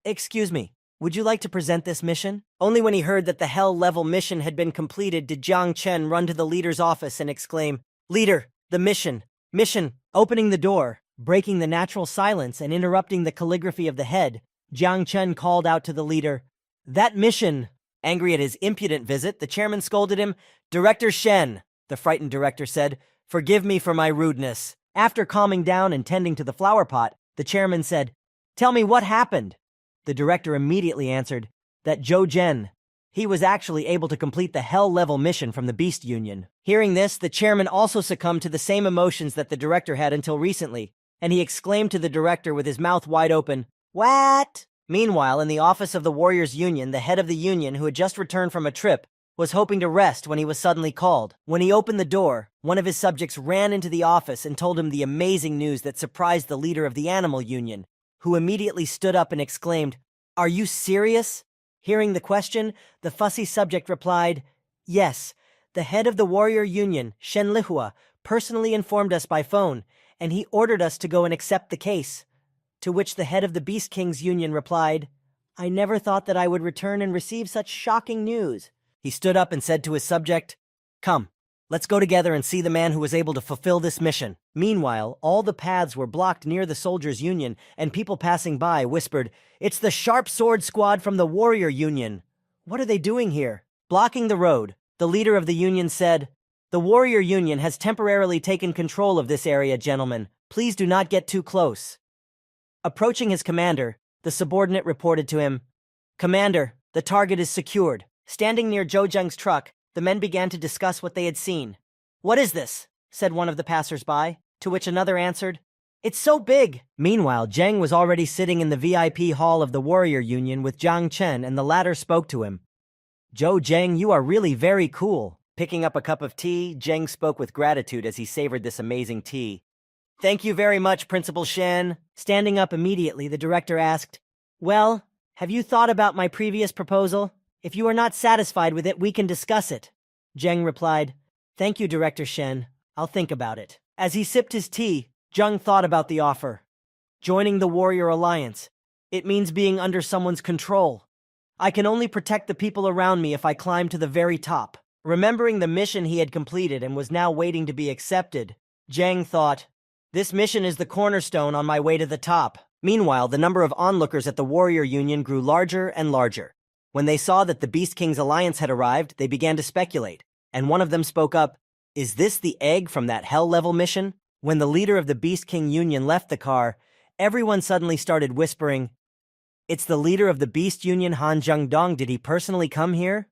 A: "Excuse me, would you like to present this mission?" Only when he heard that the hell-level mission had been completed did Jiang Chen run to the leader's office and exclaim, "Leader, the mission! Mission!" Opening the door, breaking the natural silence and interrupting the calligraphy of the head, Jiang Chen called out to the leader, "That mission!" Angry at his impudent visit, the chairman scolded him, "Director Shen," the frightened director said, "forgive me for my rudeness." After calming down and tending to the flower pot, the chairman said, "Tell me what happened." The director immediately answered, "That Zhou Zhen. He was actually able to complete the hell-level mission from the Beast Union." Hearing this, the chairman also succumbed to the same emotions that the director had until recently, and he exclaimed to the director with his mouth wide open, "What?" Meanwhile, in the office of the Warriors Union, the head of the union, who had just returned from a trip, was hoping to rest when he was suddenly called. When he opened the door, one of his subjects ran into the office and told him the amazing news that surprised the leader of the Animal Union, who immediately stood up and exclaimed, "Are you serious?" Hearing the question, the fussy subject replied, "Yes, the head of the Warrior Union, Shen Lihua, personally informed us by phone, and he ordered us to go and accept the case." To which the head of the Beast King's Union replied, "I never thought that I would return and receive such shocking news." He stood up and said to his subject, Come, let's go together and see the man who was able to fulfill this mission. Meanwhile, all the paths were blocked near the Soldiers' Union, and people passing by whispered, "It's the Sharp Sword Squad from the Warrior Union. What are they doing here?" Blocking the road, the leader of the union said, "The Warrior Union has temporarily taken control of this area, gentlemen. Please do not get too close." Approaching his commander, the subordinate reported to him, "Commander, the target is secured." Standing near Zhou Zheng's truck, the men began to discuss what they had seen. "What is this?" said one of the passers-by, to which another answered, "It's so big." Meanwhile, Zheng was already sitting in the VIP hall of the Warrior Union with Jiang Chen, and the latter spoke to him. "Zhou Zheng, you are really very cool." Picking up a cup of tea, Zheng spoke with gratitude as he savored this amazing tea. "Thank you very much, Principal Shen." Standing up immediately, the director asked, "Well, have you thought about my previous proposal? If you are not satisfied with it, we can discuss it." Zheng replied, "Thank you, Director Shen. I'll think about it." As he sipped his tea, Zheng thought about the offer. Joining the Warrior Alliance. It means being under someone's control. I can only protect the people around me if I climb to the very top. Remembering the mission he had completed and was now waiting to be accepted, Zheng thought, "This mission is the cornerstone on my way to the top." Meanwhile, the number of onlookers at the Warrior Union grew larger and larger. When they saw that the Beast King's alliance had arrived, they began to speculate, and one of them spoke up, "Is this the egg from that hell-level mission?" When the leader of the Beast King Union left the car, everyone suddenly started whispering, "It's the leader of the Beast Union, Han Zhengdong. Did he personally come here?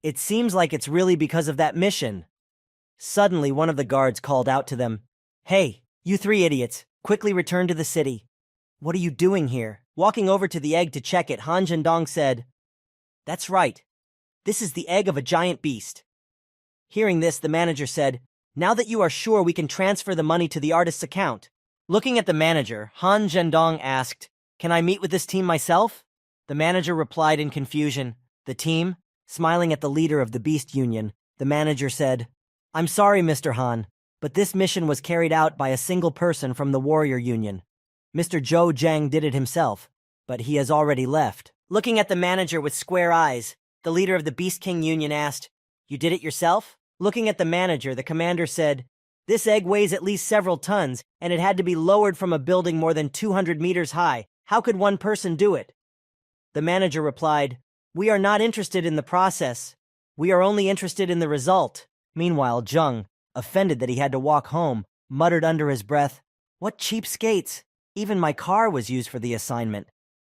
A: It seems like it's really because of that mission." Suddenly, one of the guards called out to them, "Hey, you three idiots, quickly return to the city." "What are you doing here?" Walking over to the egg to check it, Han Zhengdong said, "That's right. This is the egg of a giant beast." Hearing this, the manager said, "Now that you are sure, we can transfer the money to the artist's account." Looking at the manager, Han Zhendong asked, "Can I meet with this team myself?" The manager replied in confusion, "The team?" Smiling at the leader of the Beast Union, the manager said, "I'm sorry, Mr. Han, but this mission was carried out by a single person from the Warrior Union. Mr. Zhou Zheng did it himself, but he has already left." Looking at the manager with square eyes, the leader of the Beast King Union asked, "You did it yourself?" Looking at the manager, the commander said, "This egg weighs at least several tons, and it had to be lowered from a building more than 200 meters high. How could one person do it?" The manager replied, "We are not interested in the process. We are only interested in the result." Meanwhile, Zheng, offended that he had to walk home, muttered under his breath, "What cheapskates! Even my car was used for the assignment.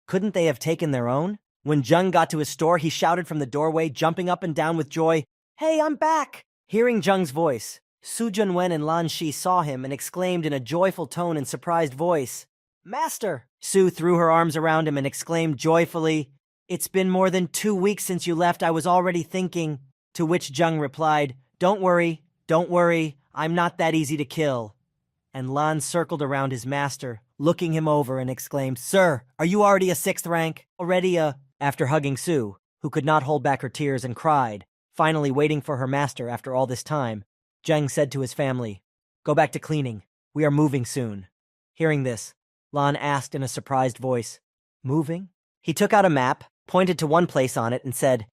A: Couldn't they have taken their own?" When Zheng got to his store, he shouted from the doorway, jumping up and down with joy, "Hey, I'm back!" Hearing Zheng's voice, Su Junwen and Lan Shi saw him and exclaimed in a joyful tone and surprised voice, "Master!" Su threw her arms around him and exclaimed joyfully, "It's been more than 2 weeks since you left. I was already thinking." To which Zheng replied, don't worry, I'm not that easy to kill." And Lan circled around his master, looking him over and exclaimed, "Sir, are you already a 6th rank? After hugging Su, who could not hold back her tears and cried, finally waiting for her master after all this time, Zheng said to his family, "Go back to cleaning. We are moving soon." Hearing this, Lan asked in a surprised voice, "Moving?" He took out a map, pointed to one place on it, and said,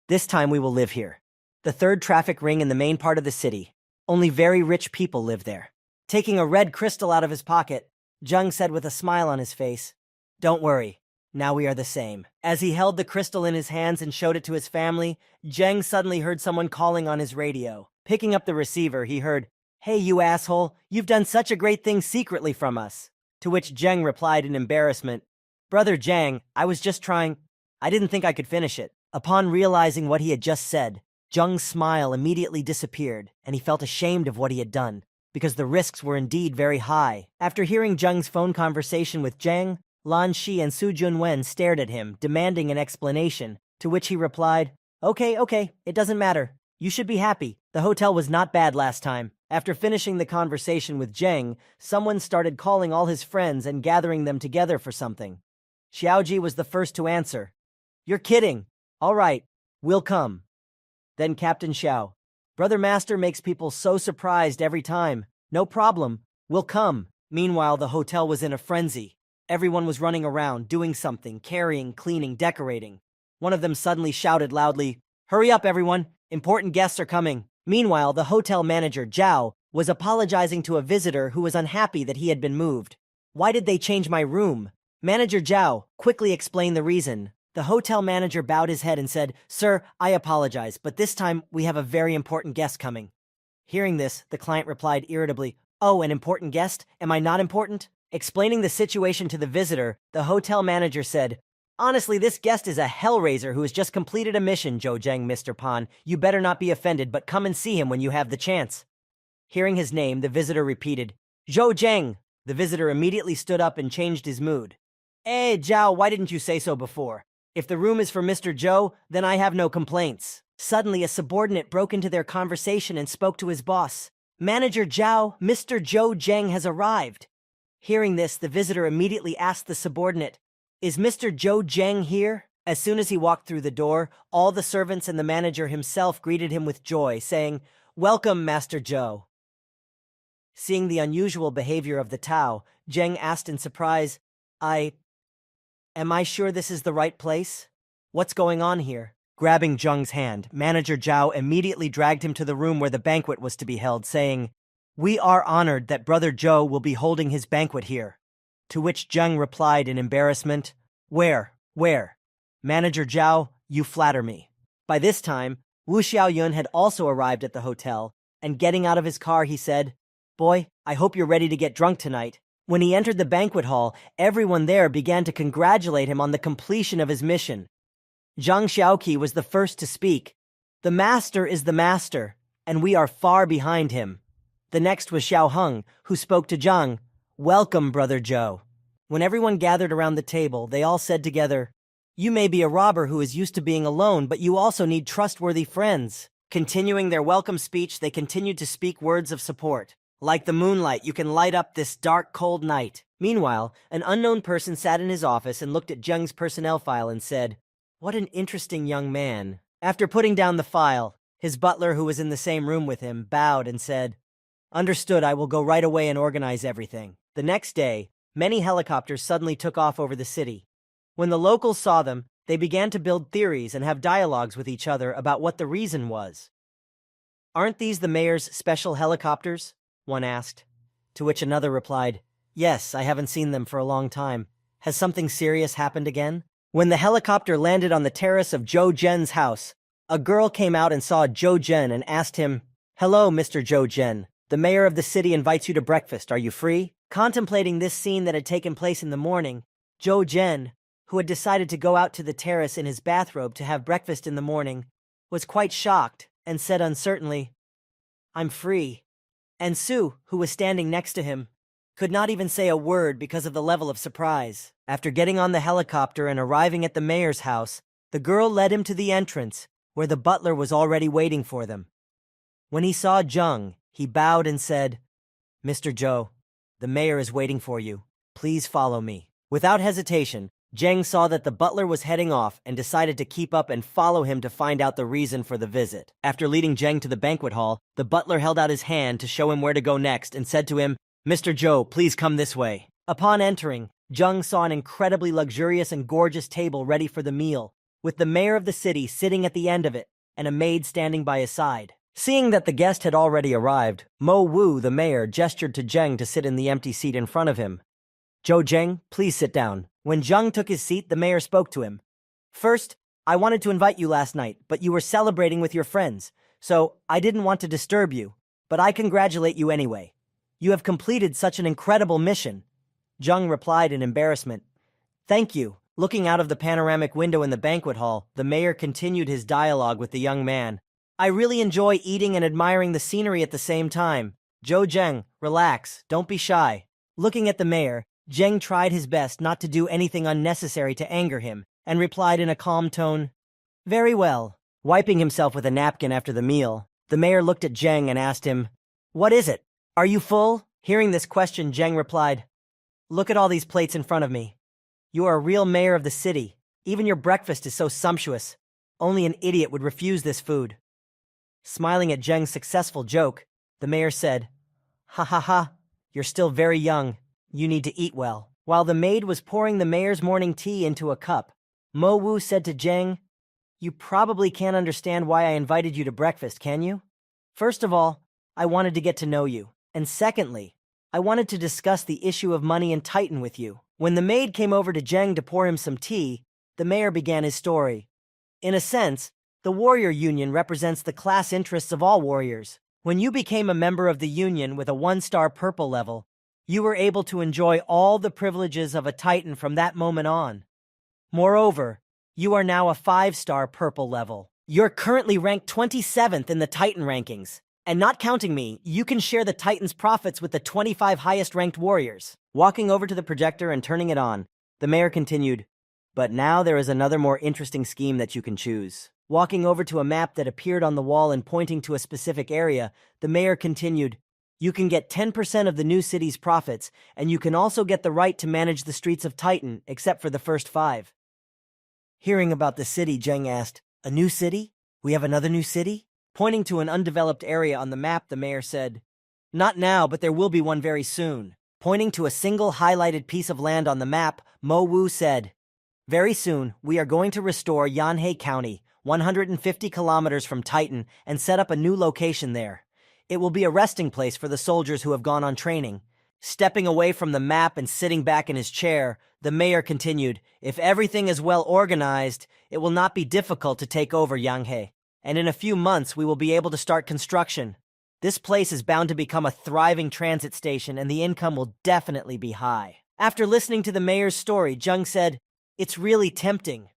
A: "This time we will live here. The 3rd traffic ring in the main part of the city. Only very rich people live there." Taking a red crystal out of his pocket, Zheng said with a smile on his face, "Don't worry. Now we are the same." As he held the crystal in his hands and showed it to his family, Zheng suddenly heard someone calling on his radio. Picking up the receiver, he heard, "Hey, you asshole, you've done such a great thing secretly from us." To which Zheng replied in embarrassment, "Brother Zheng, I was just trying. I didn't think I could finish it." Upon realizing what he had just said, Zheng's smile immediately disappeared, and he felt ashamed of what he had done, because the risks were indeed very high. After hearing Zheng's phone conversation with Zheng, Lan Shi and Su Junwen stared at him, demanding an explanation, to which he replied, Okay, it doesn't matter. You should be happy. The hotel was not bad last time." After finishing the conversation with Zheng, someone started calling all his friends and gathering them together for something. Xiaoji was the first to answer. "You're kidding. All right, we'll come." Then Captain Xiao, "Brother Master makes people so surprised every time. No problem, we'll come." Meanwhile, the hotel was in a frenzy. Everyone was running around, doing something, carrying, cleaning, decorating. One of them suddenly shouted loudly, "Hurry up, everyone! Important guests are coming." Meanwhile, the hotel manager, Zhao, was apologizing to a visitor who was unhappy that he had been moved. Why did they change my room? Manager Zhao quickly explained the reason. The hotel manager bowed his head and said, "Sir, I apologize, but this time we have a very important guest coming." Hearing this, the client replied irritably, "Oh, an important guest? Am I not important?" Explaining the situation to the visitor, the hotel manager said, "Honestly, this guest is a hellraiser who has just completed a mission, Zhou Zheng, Mr. Pan. You better not be offended, but come and see him when you have the chance." Hearing his name, the visitor repeated, "Zhou Zheng." The visitor immediately stood up and changed his mood. "Eh, Zhao, why didn't you say so before? If the room is for Mr. Zhou, then I have no complaints." Suddenly, a subordinate broke into their conversation and spoke to his boss. "Manager Zhao, Mr. Zhou Zheng has arrived." Hearing this, the visitor immediately asked the subordinate, "Is Mr. Zhou Zheng here?" As soon as he walked through the door, all the servants and the manager himself greeted him with joy, saying, "Welcome, Master Zhou." Seeing the unusual behavior of the Tao, Zheng asked in surprise, Am I sure this is the right place? What's going on here?" Grabbing Zheng's hand, Manager Zhao immediately dragged him to the room where the banquet was to be held, saying, "We are honored that Brother Zhou will be holding his banquet here." To which Zheng replied in embarrassment, Where? Manager Zhao, you flatter me." By this time, Wu Xiaoyun had also arrived at the hotel, and getting out of his car, he said, "Boy, I hope you're ready to get drunk tonight." When he entered the banquet hall, everyone there began to congratulate him on the completion of his mission. Zhang Xiaoqi was the first to speak. "The master is the master, and we are far behind him." The next was Xiao Heng, who spoke to Zhang, "Welcome, Brother Zhou." When everyone gathered around the table, they all said together, "You may be a robber who is used to being alone, but you also need trustworthy friends." Continuing their welcome speech, they continued to speak words of support. "Like the moonlight, you can light up this dark, cold night." Meanwhile, an unknown person sat in his office and looked at Zheng's personnel file and said, "What an interesting young man." After putting down the file, his butler, who was in the same room with him, bowed and said, "Understood, I will go right away and organize everything." The next day, many helicopters suddenly took off over the city. When the locals saw them, they began to build theories and have dialogues with each other about what the reason was. "Aren't these the mayor's special helicopters?" one asked. To which another replied, "Yes, I haven't seen them for a long time. Has something serious happened again?" When the helicopter landed on the terrace of Zhou Zhen's house, a girl came out and saw Zhou Zhen and asked him, "Hello, Mr. Zhou Zhen. The mayor of the city invites you to breakfast. Are you free?" Contemplating this scene that had taken place in the morning, Zhou Zhen, who had decided to go out to the terrace in his bathrobe to have breakfast in the morning, was quite shocked and said uncertainly, "I'm free." And Su, who was standing next to him, could not even say a word because of the level of surprise. After getting on the helicopter and arriving at the mayor's house, the girl led him to the entrance, where the butler was already waiting for them. When he saw Zheng, he bowed and said, "Mr. Zhou, the mayor is waiting for you. Please follow me." Without hesitation, Zheng saw that the butler was heading off and decided to keep up and follow him to find out the reason for the visit. After leading Zheng to the banquet hall, the butler held out his hand to show him where to go next and said to him, "Mr. Zhou, please come this way." Upon entering, Zheng saw an incredibly luxurious and gorgeous table ready for the meal, with the mayor of the city sitting at the end of it and a maid standing by his side. Seeing that the guest had already arrived, Mo Wu, the mayor, gestured to Zheng to sit in the empty seat in front of him. "Zhou Zheng, please sit down." When Zheng took his seat, the mayor spoke to him. "First, I wanted to invite you last night, but you were celebrating with your friends, so I didn't want to disturb you, but I congratulate you anyway. You have completed such an incredible mission." Zheng replied in embarrassment, "Thank you." Looking out of the panoramic window in the banquet hall, the mayor continued his dialogue with the young man. "I really enjoy eating and admiring the scenery at the same time. Zhou Zheng, relax, don't be shy." Looking at the mayor, Zheng tried his best not to do anything unnecessary to anger him, and replied in a calm tone, "Very well." Wiping himself with a napkin after the meal, the mayor looked at Zheng and asked him, "What is it? Are you full?" Hearing this question, Zheng replied, "Look at all these plates in front of me. You are a real mayor of the city. Even your breakfast is so sumptuous. Only an idiot would refuse this food." Smiling at Zheng's successful joke, the mayor said, "Ha ha ha, you're still very young. You need to eat well." While the maid was pouring the mayor's morning tea into a cup, Mo Wu said to Zheng, "You probably can't understand why I invited you to breakfast, can you?" First of all, I wanted to get to know you. And secondly, I wanted to discuss the issue of money in Titan with you. When the maid came over to Zheng to pour him some tea, the mayor began his story. In a sense, the warrior union represents the class interests of all warriors. When you became a member of the union with a 1-star purple level, you were able to enjoy all the privileges of a Titan from that moment on. Moreover, you are now a 5-star purple level. You're currently ranked 27th in the Titan rankings. And not counting me, you can share the Titan's profits with the 25 highest-ranked warriors. Walking over to the projector and turning it on, the mayor continued, "But now there is another more interesting scheme that you can choose." Walking over to a map that appeared on the wall and pointing to a specific area, the mayor continued, "You can get 10% of the new city's profits, and you can also get the right to manage the streets of Titan, except for the first 5. Hearing about the city, Zheng asked, "A new city? We have another new city?" Pointing to an undeveloped area on the map, the mayor said, "Not now, but there will be one very soon." Pointing to a single highlighted piece of land on the map, Mo Wu said, "Very soon, we are going to restore Yanhei County, 150 kilometers from Titan, and set up a new location there. It will be a resting place for the soldiers who have gone on training." Stepping away from the map and sitting back in his chair, the mayor continued, "If everything is well organized, it will not be difficult to take over Yanhei. And in a few months, we will be able to start construction. This place is bound to become a thriving transit station, and the income will definitely be high." After listening to the mayor's story, Zheng said, "It's really tempting."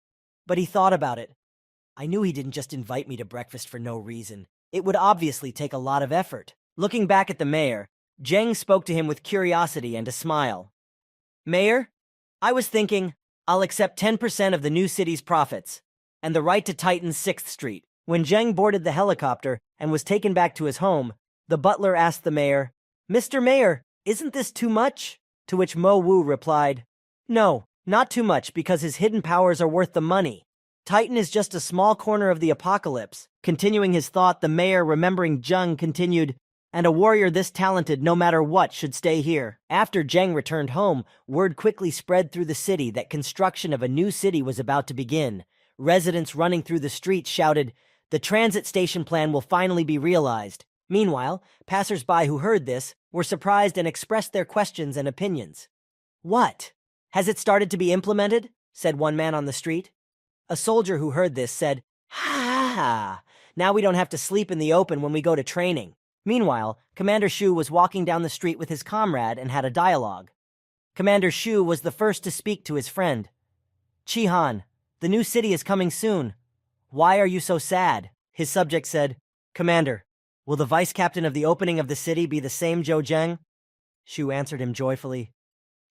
A: But he thought about it. "I knew he didn't just invite me to breakfast for no reason. It would obviously take a lot of effort." Looking back at the mayor, Zheng spoke to him with curiosity and a smile. "Mayor, I was thinking, I'll accept 10% of the new city's profits, and the right to Titan's 6th Street. When Zheng boarded the helicopter and was taken back to his home, the butler asked the mayor, "Mr. Mayor, isn't this too much?" To which Mo Wu replied, "No, not too much, because his hidden powers are worth the money. Titan is just a small corner of the apocalypse." Continuing his thought, the mayor, remembering Zheng, continued, "And a warrior this talented, no matter what, should stay here." After Zheng returned home, word quickly spread through the city that construction of a new city was about to begin. Residents running through the streets shouted, "The transit station plan will finally be realized." Meanwhile, passers-by who heard this were surprised and expressed their questions and opinions. "What? Has it started to be implemented?" said one man on the street. A soldier who heard this said, "Ha! Now we don't have to sleep in the open when we go to training." Meanwhile, Commander Shu was walking down the street with his comrade and had a dialogue. Commander Shu was the first to speak to his friend. "Chi-Han, the new city is coming soon. Why are you so sad?" His subject said, "Commander, will the vice-captain of the opening of the city be the same Zhou Zheng?" Shu answered him joyfully,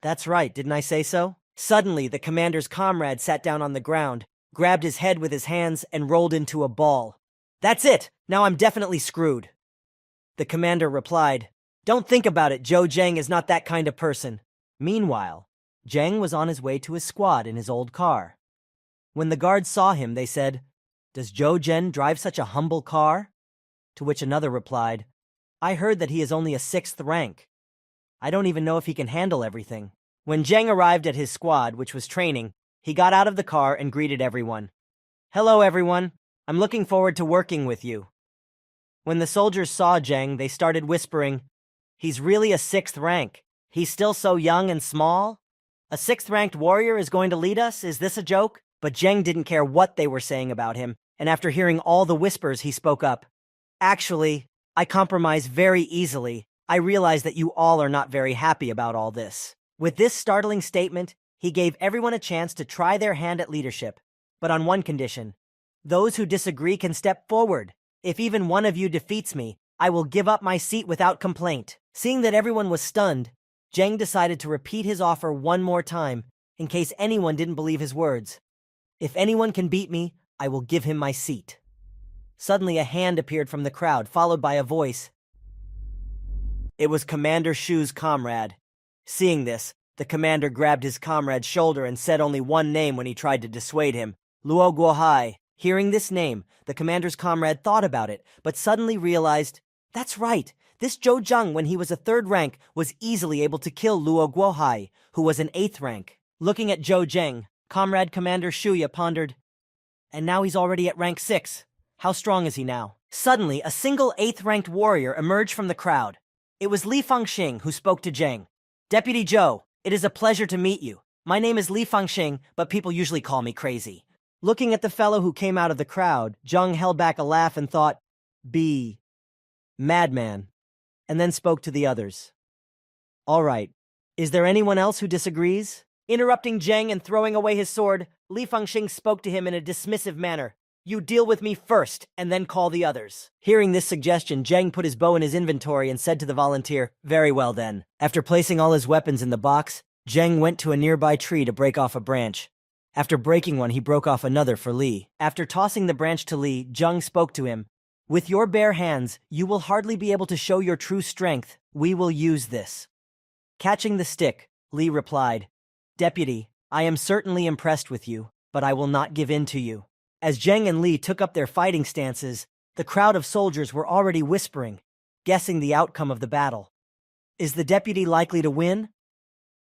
A: "That's right, didn't I say so?" Suddenly, the commander's comrade sat down on the ground, grabbed his head with his hands, and rolled into a ball. "That's it! Now I'm definitely screwed." The commander replied, "Don't think about it, Zhou Zheng is not that kind of person." Meanwhile, Zheng was on his way to his squad in his old car. When the guards saw him, they said, "Does Zhou Zheng drive such a humble car?" To which another replied, "I heard that he is only a 6th rank. I don't even know if he can handle everything." When Zheng arrived at his squad, which was training, he got out of the car and greeted everyone. "Hello, everyone. I'm looking forward to working with you." When the soldiers saw Zheng, they started whispering, "He's really a 6th rank. He's still so young and small. A 6th-ranked warrior is going to lead us? Is this a joke?" But Zheng didn't care what they were saying about him, and after hearing all the whispers, he spoke up. "Actually, I compromise very easily. I realize that you all are not very happy about all this." With this startling statement, he gave everyone a chance to try their hand at leadership, but on one condition. Those who disagree can step forward. If even one of you defeats me, I will give up my seat without complaint. Seeing that everyone was stunned, Zheng decided to repeat his offer one more time, in case anyone didn't believe his words. "If anyone can beat me, I will give him my seat." Suddenly a hand appeared from the crowd, followed by a voice. It was Commander Shu's comrade. Seeing this, the commander grabbed his comrade's shoulder and said only one name when he tried to dissuade him, "Luo Guohai." Hearing this name, the commander's comrade thought about it, but suddenly realized, that's right, this Zhou Zheng, when he was a 3rd rank, was easily able to kill Luo Guohai, who was an 8th rank. Looking at Zhou Zheng, Comrade Commander Shuya pondered, "And now he's already at rank 6. How strong is he now? Suddenly, a single 8th-ranked warrior emerged from the crowd. It was Li Fangxing who spoke to Zheng. Deputy Zhou, it is a pleasure to meet you. My name is Li Fangxing, but people usually call me crazy. Looking at the fellow who came out of the crowd, Zheng held back a laugh and thought, "Be madman," and then spoke to the others. "All right. Is there anyone else who disagrees?" Interrupting Zheng and throwing away his sword, Li Fangxing spoke to him in a dismissive manner. "You deal with me first, and then call the others." Hearing this suggestion, Zheng put his bow in his inventory and said to the volunteer, "Very well then." After placing all his weapons in the box, Zheng went to a nearby tree to break off a branch. After breaking one, he broke off another for Li. After tossing the branch to Li, Zheng spoke to him. "With your bare hands, you will hardly be able to show your true strength. We will use this." Catching the stick, Li replied, "Deputy, I am certainly impressed with you, but I will not give in to you." As Zheng and Li took up their fighting stances, the crowd of soldiers were already whispering, guessing the outcome of the battle. Is the deputy likely to win?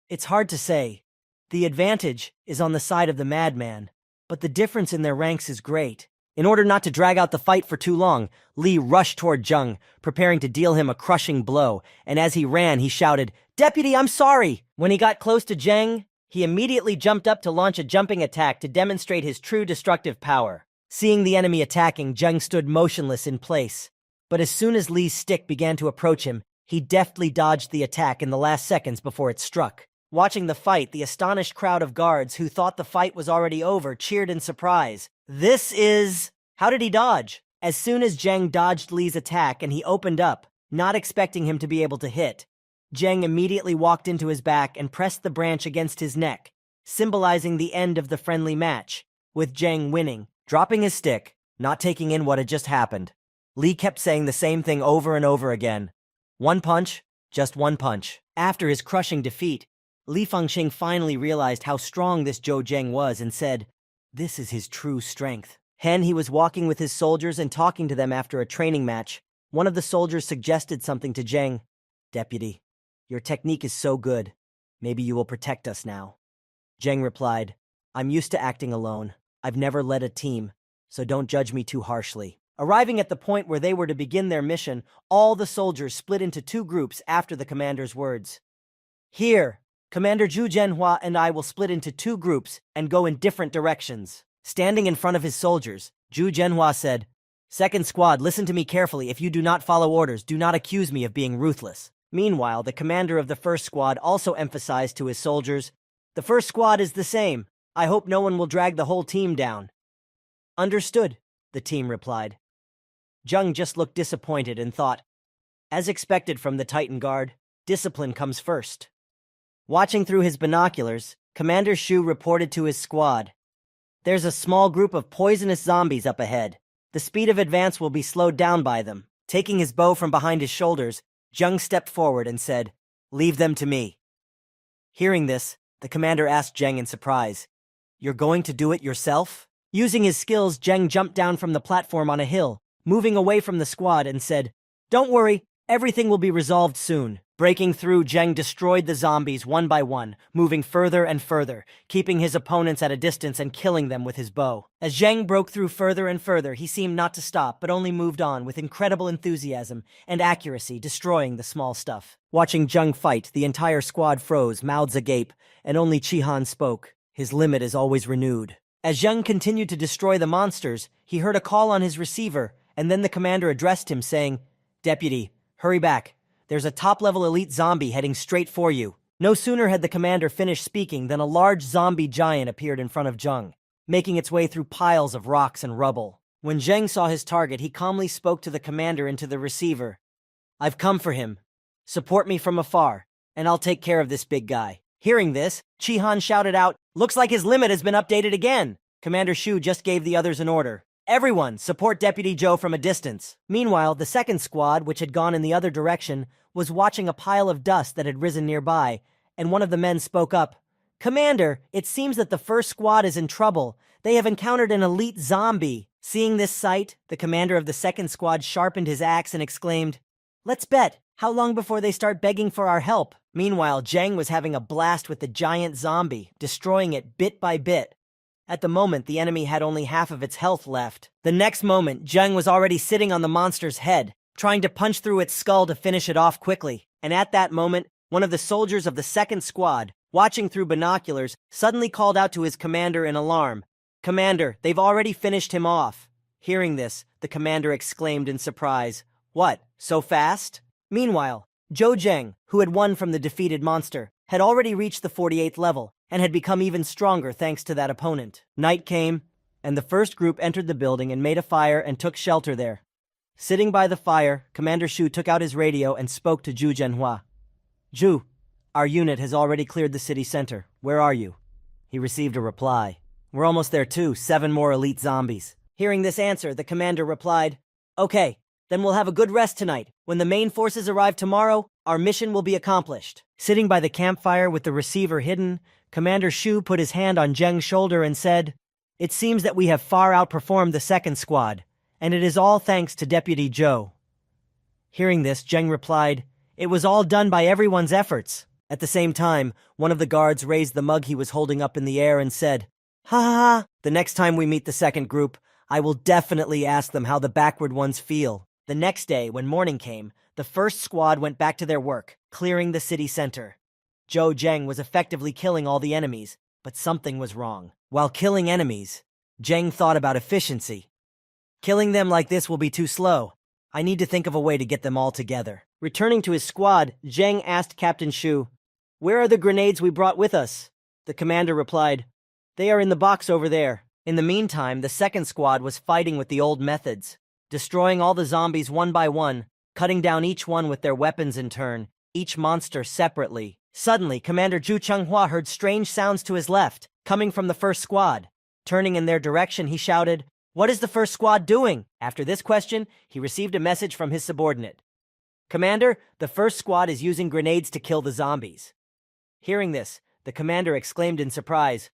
A: It's hard to say. The advantage is on the side of the madman, but the difference in their ranks is great. In order not to drag out the fight for too long, Li rushed toward Zheng, preparing to deal him a crushing blow, and as he ran, he shouted, "Deputy, I'm sorry!" When he got close to Zheng, he immediately jumped up to launch a jumping attack to demonstrate his true destructive power. Seeing the enemy attacking, Zheng stood motionless in place. But as soon as Li's stick began to approach him, he deftly dodged the attack in the last seconds before it struck. Watching the fight, the astonished crowd of guards who thought the fight was already over cheered in surprise. How did he dodge? As soon as Zheng dodged Li's attack and he opened up, not expecting him to be able to hit, Zheng immediately walked into his back and pressed the branch against his neck, symbolizing the end of the friendly match, with Zheng winning. Dropping his stick, not taking in what had just happened, Li kept saying the same thing over and over again. One punch, just one punch. After his crushing defeat, Li Fangxing finally realized how strong this Zhou Zheng was and said, "This is his true strength." He was walking with his soldiers and talking to them after a training match. One of the soldiers suggested something to Zheng. "Deputy, your technique is so good. Maybe you will protect us now." Zheng replied, "I'm used to acting alone. I've never led a team, so don't judge me too harshly." Arriving at the point where they were to begin their mission, all the soldiers split into two groups after the commander's words. "Here, Commander Zhu Zhenhua and I will split into two groups and go in different directions." Standing in front of his soldiers, Zhu Zhenhua said, "Second squad, listen to me carefully. If you do not follow orders, do not accuse me of being ruthless." Meanwhile, the commander of the first squad also emphasized to his soldiers, "The first squad is the same. I hope no one will drag the whole team down." "Understood," the team replied. Zheng just looked disappointed and thought, as expected from the Titan Guard, discipline comes first. Watching through his binoculars, Commander Shu reported to his squad, "There's a small group of poisonous zombies up ahead. The speed of advance will be slowed down by them." Taking his bow from behind his shoulders, Zheng stepped forward and said, "Leave them to me." Hearing this, the commander asked Zheng in surprise, "You're going to do it yourself?" Using his skills, Zheng jumped down from the platform on a hill, moving away from the squad, and said, "Don't worry, everything will be resolved soon." Breaking through, Zheng destroyed the zombies one by one, moving further and further, keeping his opponents at a distance and killing them with his bow. As Zheng broke through further and further, he seemed not to stop, but only moved on with incredible enthusiasm and accuracy, destroying the small stuff. Watching Zheng fight, the entire squad froze, mouths agape, and only Chihan spoke. His limit is always renewed. As Zheng continued to destroy the monsters, he heard a call on his receiver, and then the commander addressed him, saying, "Deputy, hurry back. There's a top-level elite zombie heading straight for you." No sooner had the commander finished speaking than a large zombie giant appeared in front of Zheng, making its way through piles of rocks and rubble. When Zheng saw his target, he calmly spoke to the commander into the receiver. "I've come for him. Support me from afar, and I'll take care of this big guy." Hearing this, Chihan shouted out, "Looks like his limit has been updated again." Commander Shu just gave the others an order. "Everyone, support Deputy Zhou from a distance." Meanwhile, the second squad, which had gone in the other direction, was watching a pile of dust that had risen nearby, and one of the men spoke up. "Commander, it seems that the first squad is in trouble. They have encountered an elite zombie." Seeing this sight, the commander of the second squad sharpened his axe and exclaimed, "Let's bet. How long before they start begging for our help?" Meanwhile, Zheng was having a blast with the giant zombie, destroying it bit by bit. At the moment, the enemy had only half of its health left. The next moment, Zheng was already sitting on the monster's head, trying to punch through its skull to finish it off quickly. And at that moment, one of the soldiers of the second squad, watching through binoculars, suddenly called out to his commander in alarm. "Commander, they've already finished him off." Hearing this, the commander exclaimed in surprise, "What, so fast?" Meanwhile, Zhou Zheng, who had won from the defeated monster, had already reached the 48th level and had become even stronger thanks to that opponent. Night came, and the first group entered the building and made a fire and took shelter there. Sitting by the fire, Commander Shu took out his radio and spoke to Zhu Zhenhua. "Zhu, our unit has already cleared the city center. Where are you?" He received a reply. "We're almost there too, 7 more elite zombies." Hearing this answer, the commander replied, "Okay, then we'll have a good rest tonight. When the main forces arrive tomorrow, our mission will be accomplished." Sitting by the campfire with the receiver hidden, Commander Shu put his hand on Zheng's shoulder and said, "It seems that we have far outperformed the second squad, and it is all thanks to Deputy Zhou." Hearing this, Zheng replied, "It was all done by everyone's efforts." At the same time, one of the guards raised the mug he was holding up in the air and said, "Ha ha ha! The next time we meet the second group, I will definitely ask them how the backward ones feel." The next day, when morning came, the first squad went back to their work, clearing the city center. Zhou Zheng was effectively killing all the enemies, but something was wrong. While killing enemies, Zheng thought about efficiency. "Killing them like this will be too slow. I need to think of a way to get them all together." Returning to his squad, Zheng asked Captain Shu, "Where are the grenades we brought with us?" The commander replied, "They are in the box over there." In the meantime, the second squad was fighting with the old methods, destroying all the zombies one by one, cutting down each one with their weapons in turn, each monster separately. Suddenly, Commander Zhu Chenghua heard strange sounds to his left, coming from the first squad. Turning in their direction, he shouted, "What is the first squad doing?" After this question, he received a message from his subordinate. "Commander, the first squad is using grenades to kill the zombies." Hearing this, the commander exclaimed in surprise,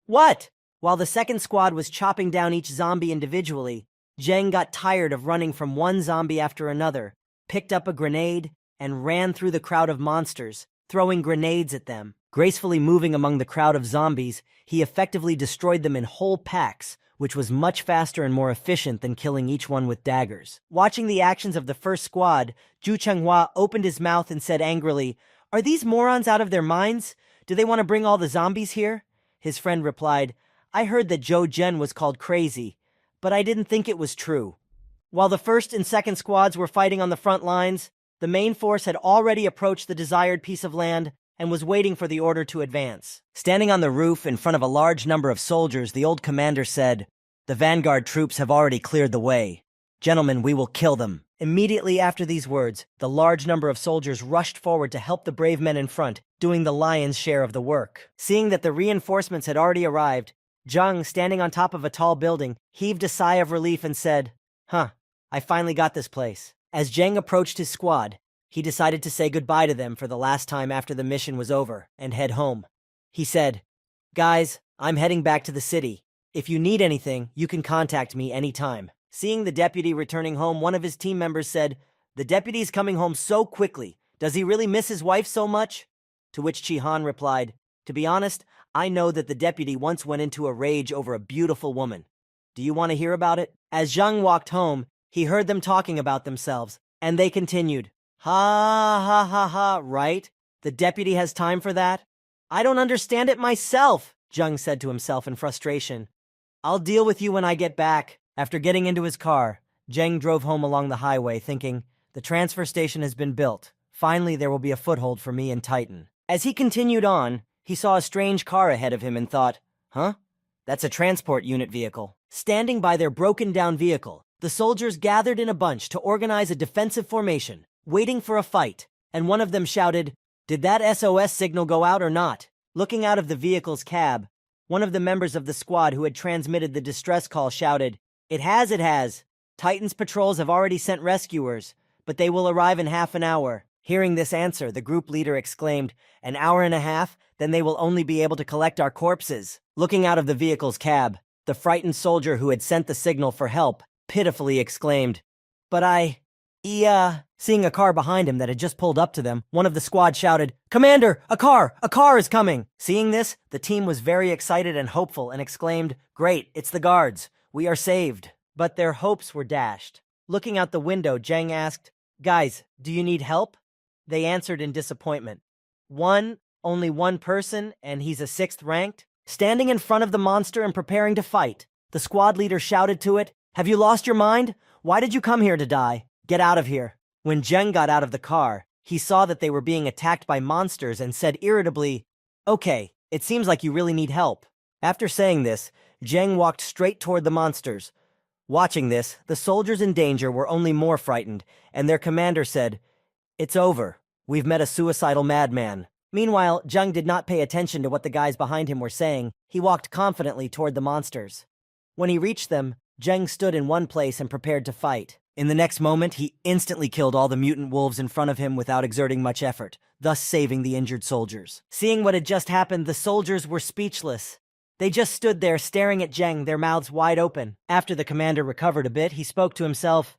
A: "What?" While the second squad was chopping down each zombie individually, Zheng got tired of running from one zombie after another, picked up a grenade, and ran through the crowd of monsters, throwing grenades at them. Gracefully moving among the crowd of zombies, he effectively destroyed them in whole packs, which was much faster and more efficient than killing each one with daggers. Watching the actions of the first squad, Zhu Chenghua opened his mouth and said angrily, "Are these morons out of their minds? Do they want to bring all the zombies here?" His friend replied, "I heard that Zhou Zhen was called crazy, but I didn't think it was true." While the first and second squads were fighting on the front lines, the main force had already approached the desired piece of land and was waiting for the order to advance. Standing on the roof in front of a large number of soldiers, the old commander said, "The vanguard troops have already cleared the way. Gentlemen, we will kill them." Immediately after these words, the large number of soldiers rushed forward to help the brave men in front, doing the lion's share of the work. Seeing that the reinforcements had already arrived, Zhang, standing on top of a tall building, heaved a sigh of relief and said, I finally got this place." As Zheng approached his squad, he decided to say goodbye to them for the last time after the mission was over and head home. He said, "Guys, I'm heading back to the city. If you need anything, you can contact me anytime." Seeing the deputy returning home, one of his team members said, "The deputy's coming home so quickly. Does he really miss his wife so much?" To which Chi-Han replied, "To be honest, I know that the deputy once went into a rage over a beautiful woman. Do you want to hear about it?" As Zhang walked home, he heard them talking about themselves, and they continued, "Ha ha ha ha, right? The deputy has time for that? I don't understand it myself," Zhang said to himself in frustration. "I'll deal with you when I get back." After getting into his car, Zheng drove home along the highway thinking, the transfer station has been built. Finally, there will be a foothold for me and Titan. As he continued on, he saw a strange car ahead of him and thought, That's a transport unit vehicle. Standing by their broken-down vehicle, the soldiers gathered in a bunch to organize a defensive formation, waiting for a fight, and one of them shouted, "Did that SOS signal go out or not?" Looking out of the vehicle's cab, one of the members of the squad who had transmitted the distress call shouted, It has. Titan's patrols have already sent rescuers, but they will arrive in half an hour." Hearing this answer, the group leader exclaimed, "An hour and a half? Then they will only be able to collect our corpses." Looking out of the vehicle's cab, the frightened soldier who had sent the signal for help pitifully exclaimed, But Seeing a car behind him that had just pulled up to them, one of the squad shouted, "Commander, a car! A car is coming!" Seeing this, the team was very excited and hopeful and exclaimed, "Great, it's the guards. We are saved." But their hopes were dashed. Looking out the window, Jeng asked, "Guys, do you need help?" They answered in disappointment. Only one person, and he's a 6th ranked? Standing in front of the monster and preparing to fight. The squad leader shouted to it, "Have you lost your mind? Why did you come here to die? Get out of here." When Jeng got out of the car, he saw that they were being attacked by monsters and said irritably, "Okay, it seems like you really need help." After saying this, Jeng walked straight toward the monsters. Watching this, the soldiers in danger were only more frightened, and their commander said, "It's over. We've met a suicidal madman." Meanwhile, Jeng did not pay attention to what the guys behind him were saying. He walked confidently toward the monsters. When he reached them, Jeng stood in one place and prepared to fight. In the next moment, he instantly killed all the mutant wolves in front of him without exerting much effort, thus saving the injured soldiers. Seeing what had just happened, the soldiers were speechless. They just stood there staring at Jeng, their mouths wide open. After the commander recovered a bit, he spoke to himself.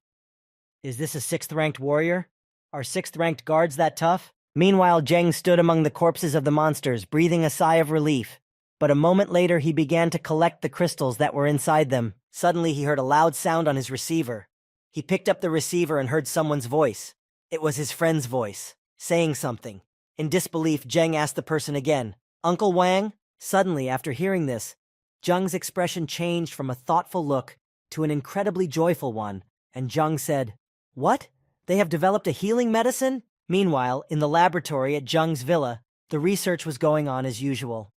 A: "Is this a 6th-ranked warrior? Are 6th-ranked guards that tough?" Meanwhile, Jeng stood among the corpses of the monsters, breathing a sigh of relief. But a moment later, he began to collect the crystals that were inside them. Suddenly, he heard a loud sound on his receiver. He picked up the receiver and heard someone's voice. It was his friend's voice, saying something. In disbelief, Jeng asked the person again, "Uncle Wang?" Suddenly, after hearing this, Jeng's expression changed from a thoughtful look to an incredibly joyful one, and Jeng said, "What? They have developed a healing medicine?" Meanwhile, in the laboratory at Jeng's villa, the research was going on as usual.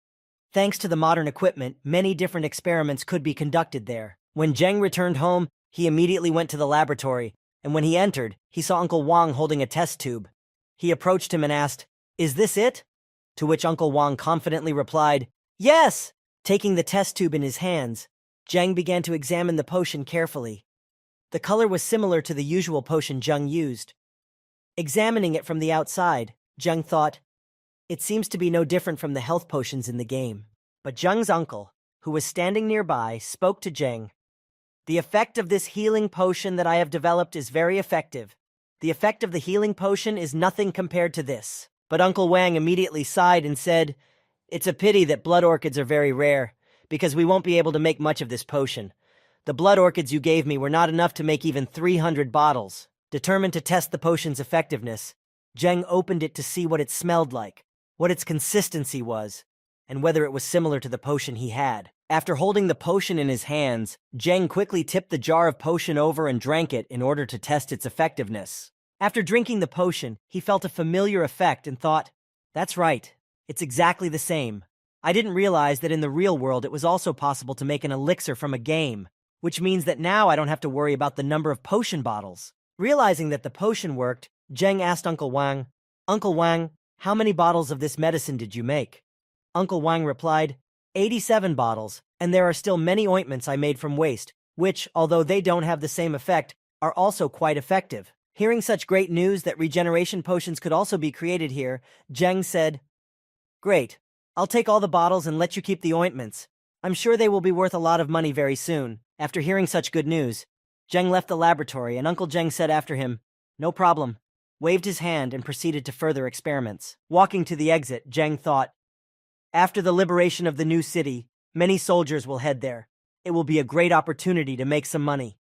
A: Thanks to the modern equipment, many different experiments could be conducted there. When Jeng returned home, he immediately went to the laboratory, and when he entered, he saw Uncle Wang holding a test tube. He approached him and asked, "Is this it?" To which Uncle Wang confidently replied, "Yes!" Taking the test tube in his hands, Jeng began to examine the potion carefully. The color was similar to the usual potion Jeng used. Examining it from the outside, Jeng thought, "It seems to be no different from the health potions in the game." But Jeng's uncle, who was standing nearby, spoke to Jeng. "The effect of this healing potion that I have developed is very effective. The effect of the healing potion is nothing compared to this." But Uncle Wang immediately sighed and said, "It's a pity that blood orchids are very rare, because we won't be able to make much of this potion. The blood orchids you gave me were not enough to make even 300 bottles. Determined to test the potion's effectiveness, Jeng opened it to see what it smelled like, what its consistency was, and whether it was similar to the potion he had. After holding the potion in his hands, Jeng quickly tipped the jar of potion over and drank it in order to test its effectiveness. After drinking the potion, he felt a familiar effect and thought, "That's right, it's exactly the same. I didn't realize that in the real world it was also possible to make an elixir from a game, which means that now I don't have to worry about the number of potion bottles." Realizing that the potion worked, Jeng asked Uncle Wang, "Uncle Wang, how many bottles of this medicine did you make?" Uncle Wang replied, 87 bottles, and there are still many ointments I made from waste, which, although they don't have the same effect, are also quite effective." Hearing such great news that regeneration potions could also be created here, Jeng said, "Great, I'll take all the bottles and let you keep the ointments. I'm sure they will be worth a lot of money very soon." After hearing such good news, Jeng left the laboratory, and Uncle Jeng said after him, "No problem," waved his hand and proceeded to further experiments. Walking to the exit, Jeng thought, "After the liberation of the new city, many soldiers will head there. It will be a great opportunity to make some money."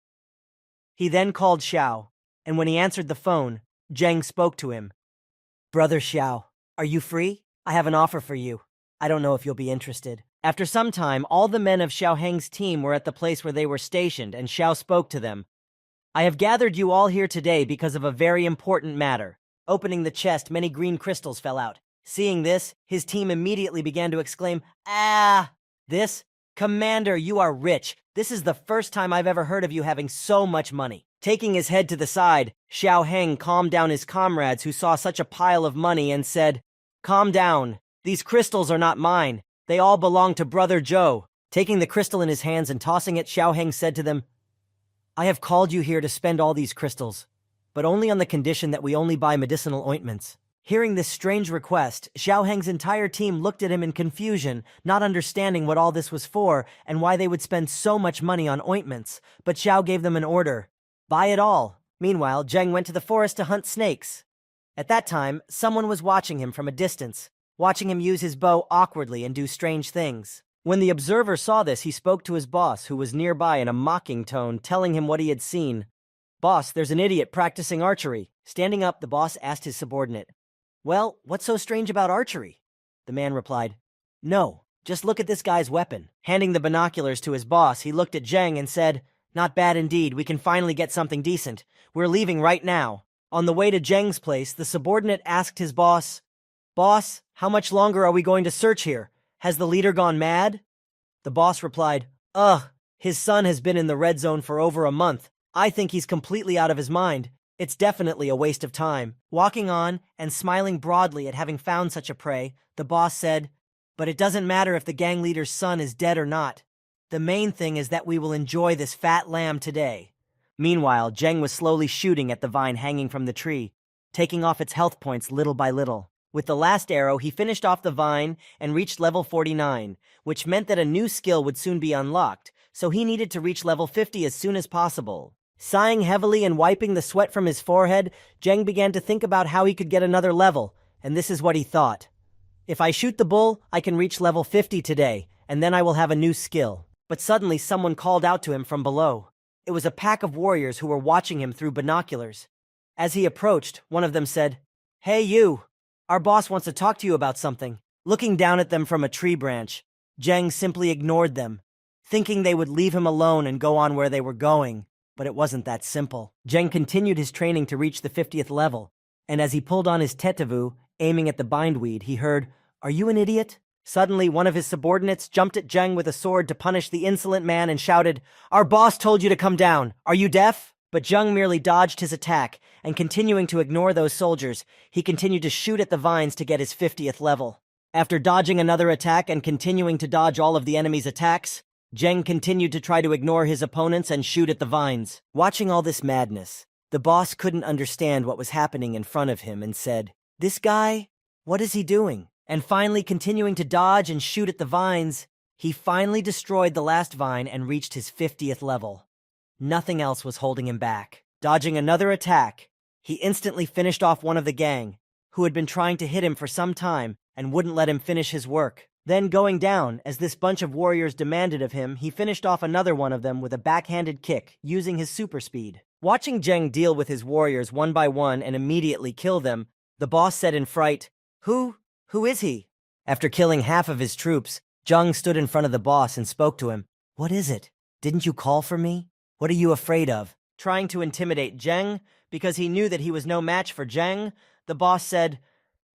A: He then called Xiao, and when he answered the phone, Jeng spoke to him. "Brother Xiao, are you free? I have an offer for you. I don't know if you'll be interested." After some time, all the men of Xiao Heng's team were at the place where they were stationed, and Xiao spoke to them. "I have gathered you all here today because of a very important matter." Opening the chest, many green crystals fell out. Seeing this, his team immediately began to exclaim, "Ah! This? Commander, you are rich. This is the first time I've ever heard of you having so much money." Taking his head to the side, Xiao Heng calmed down his comrades who saw such a pile of money and said, "Calm down. These crystals are not mine. They all belong to Brother Zhou." Taking the crystal in his hands and tossing it, Xiao Heng said to them, "I have called you here to spend all these crystals, but only on the condition that we only buy medicinal ointments." Hearing this strange request, Xiao Heng's entire team looked at him in confusion, not understanding what all this was for and why they would spend so much money on ointments, but Xiao gave them an order. "Buy it all." Meanwhile, Zheng went to the forest to hunt snakes. At that time, someone was watching him from a distance, watching him use his bow awkwardly and do strange things. When the observer saw this, he spoke to his boss, who was nearby, in a mocking tone, telling him what he had seen. "Boss, there's an idiot practicing archery." Standing up, the boss asked his subordinate, "Well, what's so strange about archery?" The man replied, "No, just look at this guy's weapon." Handing the binoculars to his boss, he looked at Zheng and said, "Not bad indeed, we can finally get something decent. We're leaving right now." On the way to Zheng's place, the subordinate asked his boss, "Boss, how much longer are we going to search here? Has the leader gone mad?" The boss replied, "Ugh, his son has been in the red zone for over a month. I think he's completely out of his mind. It's definitely a waste of time." Walking on and smiling broadly at having found such a prey, the boss said, "But it doesn't matter if the gang leader's son is dead or not. The main thing is that we will enjoy this fat lamb today." Meanwhile, Zheng was slowly shooting at the vine hanging from the tree, taking off its health points little by little. With the last arrow, he finished off the vine and reached level 49, which meant that a new skill would soon be unlocked, so he needed to reach level 50 as soon as possible. Sighing heavily and wiping the sweat from his forehead, Zheng began to think about how he could get another level, and this is what he thought. "If I shoot the bull, I can reach level 50 today, and then I will have a new skill." But suddenly someone called out to him from below. It was a pack of warriors who were watching him through binoculars. As he approached, one of them said, "Hey you, our boss wants to talk to you about something." Looking down at them from a tree branch, Zheng simply ignored them, thinking they would leave him alone and go on where they were going. But it wasn't that simple. Zheng continued his training to reach the 50th level, and as he pulled on his tetavu, aiming at the bindweed, he heard, "Are you an idiot?" Suddenly, one of his subordinates jumped at Zheng with a sword to punish the insolent man and shouted, "Our boss told you to come down. Are you deaf?" But Zheng merely dodged his attack, and continuing to ignore those soldiers, he continued to shoot at the vines to get his 50th level. After dodging another attack and continuing to dodge all of the enemy's attacks, Zheng continued to try to ignore his opponents and shoot at the vines. Watching all this madness, the boss couldn't understand what was happening in front of him and said, "This guy? What is he doing?" And finally, continuing to dodge and shoot at the vines, he finally destroyed the last vine and reached his 50th level. Nothing else was holding him back. Dodging another attack, he instantly finished off one of the gang, who had been trying to hit him for some time and wouldn't let him finish his work. Then going down, as this bunch of warriors demanded of him, he finished off another one of them with a backhanded kick, using his super speed. Watching Zheng deal with his warriors one by one and immediately kill them, the boss said in fright, Who is he?" After killing half of his troops, Zheng stood in front of the boss and spoke to him. "What is it? Didn't you call for me? What are you afraid of?" Trying to intimidate Zheng, because he knew that he was no match for Zheng, the boss said,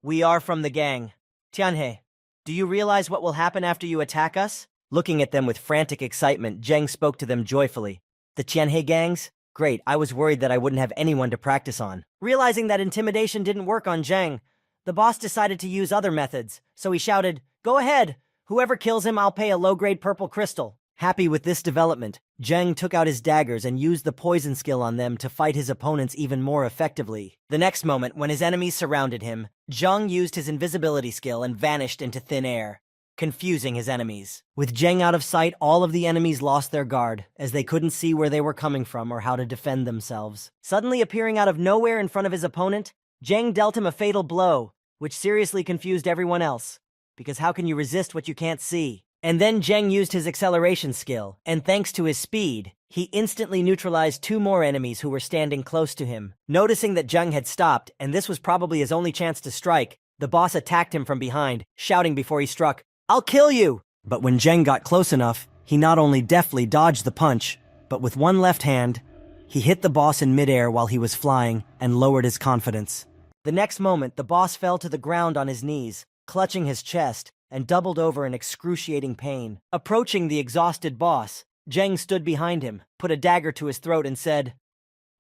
A: "We are from the gang. Tianhe, do you realize what will happen after you attack us?" Looking at them with frantic excitement, Zheng spoke to them joyfully. "The Tianhe gangs? Great, I was worried that I wouldn't have anyone to practice on." Realizing that intimidation didn't work on Zheng, the boss decided to use other methods, so he shouted, "Go ahead! Whoever kills him, I'll pay a low-grade purple crystal." Happy with this development, Zheng took out his daggers and used the poison skill on them to fight his opponents even more effectively. The next moment, when his enemies surrounded him, Zheng used his invisibility skill and vanished into thin air, confusing his enemies. With Zheng out of sight, all of the enemies lost their guard, as they couldn't see where they were coming from or how to defend themselves. Suddenly appearing out of nowhere in front of his opponent, Zheng dealt him a fatal blow, which seriously confused everyone else, because how can you resist what you can't see? And then Zheng used his acceleration skill, and thanks to his speed, he instantly neutralized two more enemies who were standing close to him. Noticing that Zheng had stopped, and this was probably his only chance to strike, the boss attacked him from behind, shouting before he struck, "I'll kill you!" But when Zheng got close enough, he not only deftly dodged the punch, but with one left hand, he hit the boss in midair while he was flying and lowered his confidence. The next moment, the boss fell to the ground on his knees, clutching his chest, and doubled over in excruciating pain. Approaching the exhausted boss, Zheng stood behind him, put a dagger to his throat and said,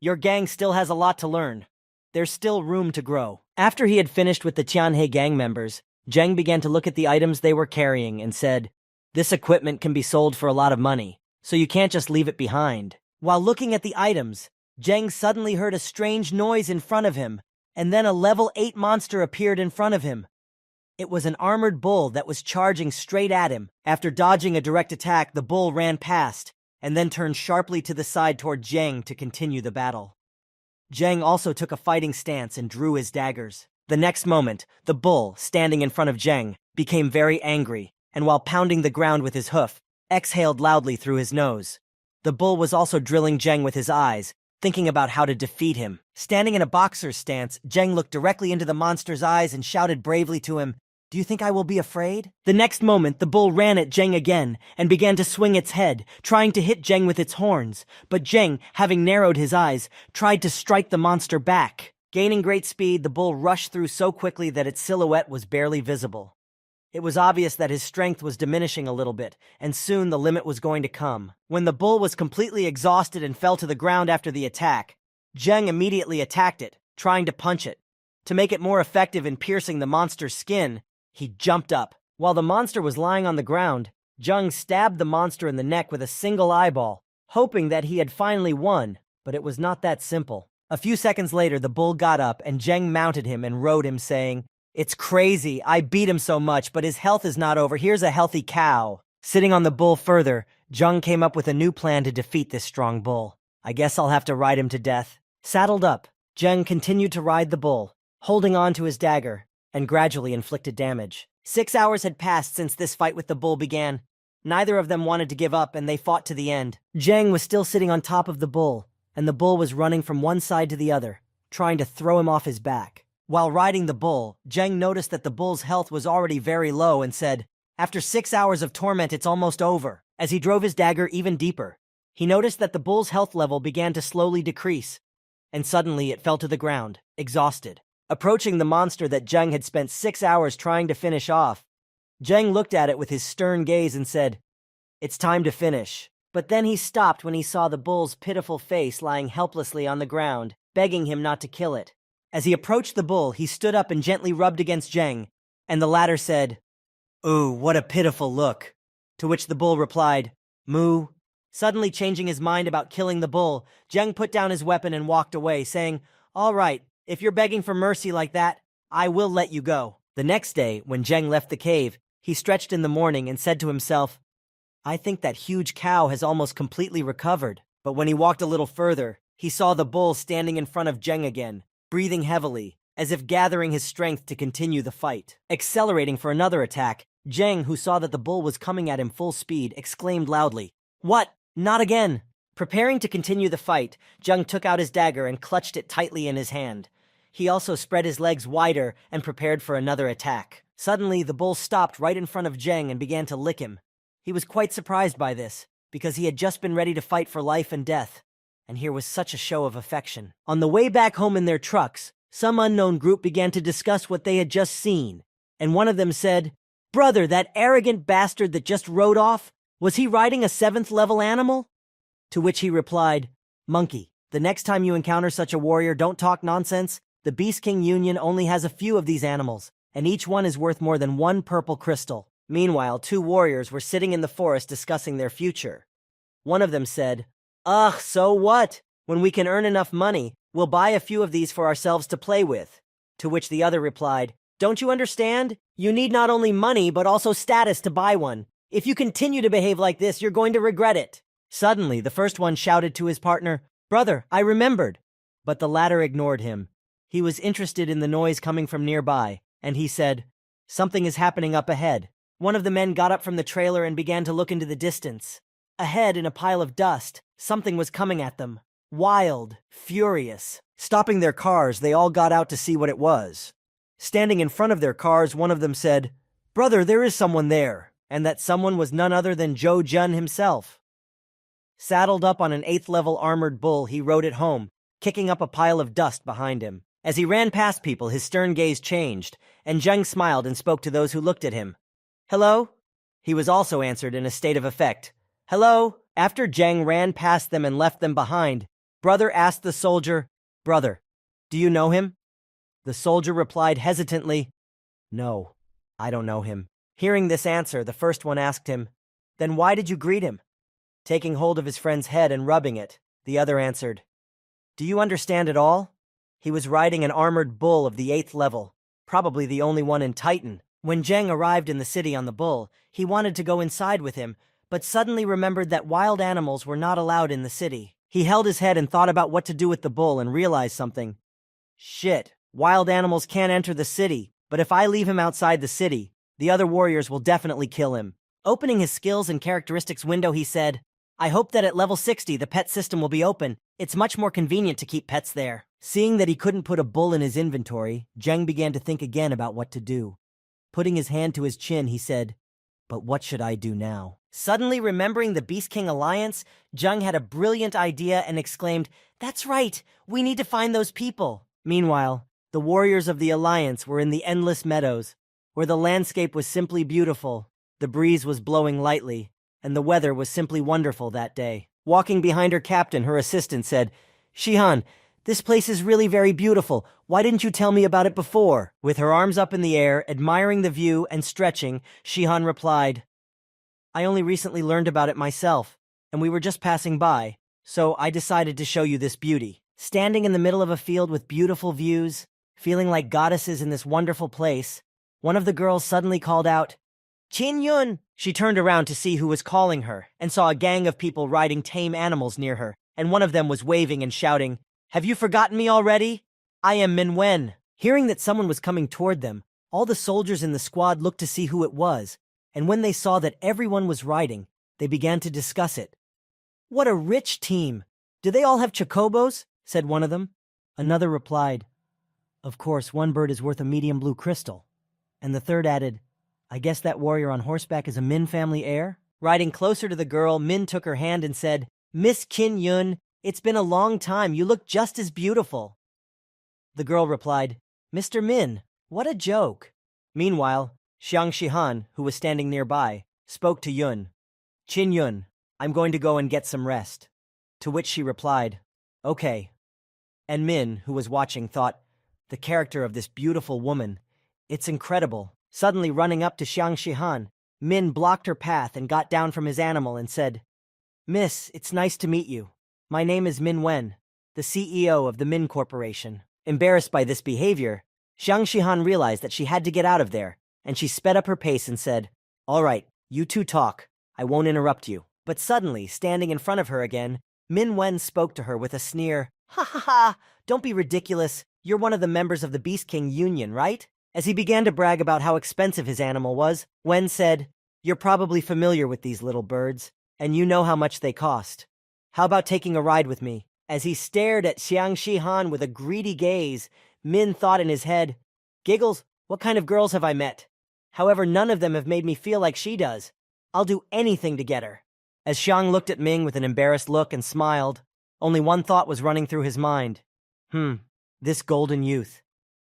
A: "Your gang still has a lot to learn. There's still room to grow." After he had finished with the Tianhe gang members, Zheng began to look at the items they were carrying and said, "This equipment can be sold for a lot of money, so you can't just leave it behind." While looking at the items, Zheng suddenly heard a strange noise in front of him, and then a level 8 monster appeared in front of him. It was an armored bull that was charging straight at him. After dodging a direct attack, the bull ran past, and then turned sharply to the side toward Zheng to continue the battle. Zheng also took a fighting stance and drew his daggers. The next moment, the bull, standing in front of Zheng, became very angry, and while pounding the ground with his hoof, exhaled loudly through his nose. The bull was also drilling Zheng with his eyes, thinking about how to defeat him. Standing in a boxer's stance, Zheng looked directly into the monster's eyes and shouted bravely to him, "Do you think I will be afraid?" The next moment, the bull ran at Zheng again and began to swing its head, trying to hit Zheng with its horns. But Zheng, having narrowed his eyes, tried to strike the monster back. Gaining great speed, the bull rushed through so quickly that its silhouette was barely visible. It was obvious that his strength was diminishing a little bit, and soon the limit was going to come. When the bull was completely exhausted and fell to the ground after the attack, Zheng immediately attacked it, trying to punch it. To make it more effective in piercing the monster's skin, he jumped up. While the monster was lying on the ground, Zheng stabbed the monster in the neck with a single eyeball, hoping that he had finally won, but it was not that simple. A few seconds later, the bull got up and Zheng mounted him and rode him, saying, "It's crazy, I beat him so much, but his health is not over. Here's a healthy cow." Sitting on the bull further, Zheng came up with a new plan to defeat this strong bull. "I guess I'll have to ride him to death." Saddled up, Zheng continued to ride the bull, holding on to his dagger, and gradually inflicted damage. 6 hours had passed since this fight with the bull began. Neither of them wanted to give up, and they fought to the end. Zheng was still sitting on top of the bull, and the bull was running from one side to the other, trying to throw him off his back. While riding the bull, Zheng noticed that the bull's health was already very low and said, "After 6 hours of torment, it's almost over." As he drove his dagger even deeper, he noticed that the bull's health level began to slowly decrease, and suddenly it fell to the ground, exhausted. Approaching the monster that Zheng had spent 6 hours trying to finish off, Zheng looked at it with his stern gaze and said, "It's time to finish." But then he stopped when he saw the bull's pitiful face lying helplessly on the ground, begging him not to kill it. As he approached the bull, he stood up and gently rubbed against Zheng, and the latter said, "Ooh, what a pitiful look." To which the bull replied, "Moo." Suddenly changing his mind about killing the bull, Zheng put down his weapon and walked away, saying, "All right, if you're begging for mercy like that, I will let you go." The next day, when Zheng left the cave, he stretched in the morning and said to himself, "I think that huge cow has almost completely recovered." But when he walked a little further, he saw the bull standing in front of Zheng again, breathing heavily, as if gathering his strength to continue the fight. Accelerating for another attack, Zheng, who saw that the bull was coming at him full speed, exclaimed loudly, "What? Not again!" Preparing to continue the fight, Zheng took out his dagger and clutched it tightly in his hand. He also spread his legs wider and prepared for another attack. Suddenly, the bull stopped right in front of Zheng and began to lick him. He was quite surprised by this, because he had just been ready to fight for life and death, and here was such a show of affection. On the way back home in their trucks, some unknown group began to discuss what they had just seen, and one of them said, "Brother, that arrogant bastard that just rode off, was he riding a 7th level animal?" To which he replied, "Monkey, the next time you encounter such a warrior, don't talk nonsense. The Beast King Union only has a few of these animals, and each one is worth more than 1 purple crystal." Meanwhile, 2 warriors were sitting in the forest discussing their future. One of them said, "Ugh, so what? When we can earn enough money, we'll buy a few of these for ourselves to play with." To which the other replied, "Don't you understand? You need not only money, but also status to buy one. If you continue to behave like this, you're going to regret it." Suddenly, the first one shouted to his partner, "Brother, I remembered." But the latter ignored him. He was interested in the noise coming from nearby, and he said, "Something is happening up ahead." One of the men got up from the trailer and began to look into the distance. Ahead, in a pile of dust, something was coming at them. Wild, furious. Stopping their cars, they all got out to see what it was. Standing in front of their cars, one of them said, "Brother, there is someone there," and that someone was none other than Zhou Jun himself. Saddled up on an 8th-level armored bull, he rode it home, kicking up a pile of dust behind him. As he ran past people, his stern gaze changed, and Zheng smiled and spoke to those who looked at him. "Hello?" He was also answered in a state of effect. "Hello?" After Zheng ran past them and left them behind, Brother asked the soldier, "Brother, do you know him?" The soldier replied hesitantly, "No, I don't know him." Hearing this answer, the first one asked him, "Then why did you greet him?" Taking hold of his friend's head and rubbing it, the other answered, "Do you understand at all? He was riding an armored bull of the 8th level, probably the only one in Titan." When Zheng arrived in the city on the bull, he wanted to go inside with him, but suddenly remembered that wild animals were not allowed in the city. He held his head and thought about what to do with the bull and realized something. Shit, wild animals can't enter the city, but if I leave him outside the city, the other warriors will definitely kill him. Opening his skills and characteristics window, he said, I hope that at level 60 the pet system will be open. It's much more convenient to keep pets there. Seeing that he couldn't put a bull in his inventory, Zheng began to think again about what to do. Putting his hand to his chin, he said, but what should I do now? Suddenly remembering the Beast King Alliance, Zheng had a brilliant idea and exclaimed, that's right, we need to find those people. Meanwhile, the warriors of the Alliance were in the endless meadows, where the landscape was simply beautiful, the breeze was blowing lightly, and the weather was simply wonderful that day. Walking behind her captain, her assistant said, Shihan, this place is really very beautiful. Why didn't you tell me about it before? With her arms up in the air, admiring the view and stretching, Shihan replied, I only recently learned about it myself, and we were just passing by, so I decided to show you this beauty. Standing in the middle of a field with beautiful views, feeling like goddesses in this wonderful place, one of the girls suddenly called out, Qin Yun! She turned around to see who was calling her, and saw a gang of people riding tame animals near her, and one of them was waving and shouting, Have you forgotten me already? I am Min Wen. Hearing that someone was coming toward them, all the soldiers in the squad looked to see who it was, and when they saw that everyone was riding, they began to discuss it. What a rich team! Do they all have chocobos? Said one of them. Another replied, Of course, one bird is worth a medium blue crystal. And the third added, I guess that warrior on horseback is a Min family heir? Riding closer to the girl, Min took her hand and said, Miss Qin Yun, it's been a long time. You look just as beautiful. The girl replied, Mr. Min, what a joke. Meanwhile, Xiang Shihan, who was standing nearby, spoke to Yun. Qin Yun, I'm going to go and get some rest. To which she replied, Okay. And Min, who was watching, thought, the character of this beautiful woman, it's incredible. Suddenly running up to Xiang Shihan, Min blocked her path and got down from his animal and said, Miss, it's nice to meet you. My name is Min Wen, the CEO of the Min Corporation. Embarrassed by this behavior, Xiang Shihan realized that she had to get out of there, and she sped up her pace and said, All right, you two talk. I won't interrupt you. But suddenly, standing in front of her again, Min Wen spoke to her with a sneer. Ha ha ha, don't be ridiculous. You're one of the members of the Beast King Union, right? As he began to brag about how expensive his animal was, Wen said, You're probably familiar with these little birds, and you know how much they cost. How about taking a ride with me? As he stared at Xiang Shihan with a greedy gaze, Min thought in his head, Giggles, what kind of girls have I met? However, none of them have made me feel like she does. I'll do anything to get her. As Xiang looked at Ming with an embarrassed look and smiled, only one thought was running through his mind. This golden youth.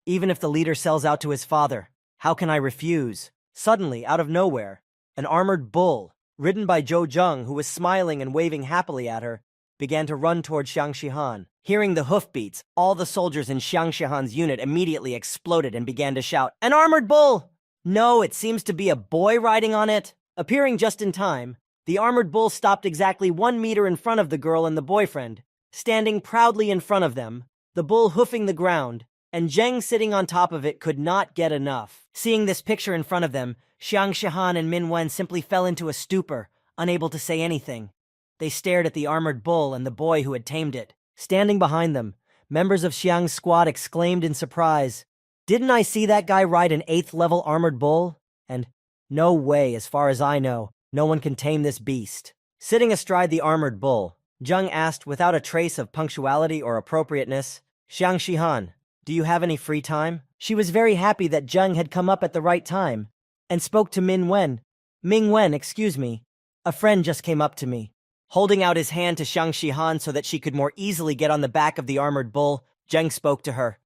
A: Even if the leader sells out to his father, how can I refuse? Suddenly, out of nowhere, an armored bull, ridden by Zhou Zheng, who was smiling and waving happily at her, began to run toward Xiang Shihan. Hearing the hoofbeats, all the soldiers in Xiang Shihan's unit immediately exploded and began to shout, An armored bull! No, it seems to be a boy riding on it. Appearing just in time, the armored bull stopped exactly 1 meter in front of the girl and the boyfriend, standing proudly in front of them, the bull hoofing the ground, and Zheng sitting on top of it could not get enough. Seeing this picture in front of them, Xiang Shihan and Min Wen simply fell into a stupor, unable to say anything. They stared at the armored bull and the boy who had tamed it. Standing behind them, members of Xiang's squad exclaimed in surprise, Didn't I see that guy ride an 8th level armored bull? And, no way, as far as I know, no one can tame this beast. Sitting astride the armored bull, Zheng asked without a trace of punctuality or appropriateness, Xiang Shihan, do you have any free time? She was very happy that Zheng had come up at the right time, and spoke to Min Wen. Ming Wen, excuse me. A friend just came up to me. Holding out his hand to Xiang Shihan so that she could more easily get on the back of the armored bull, Zheng spoke to her.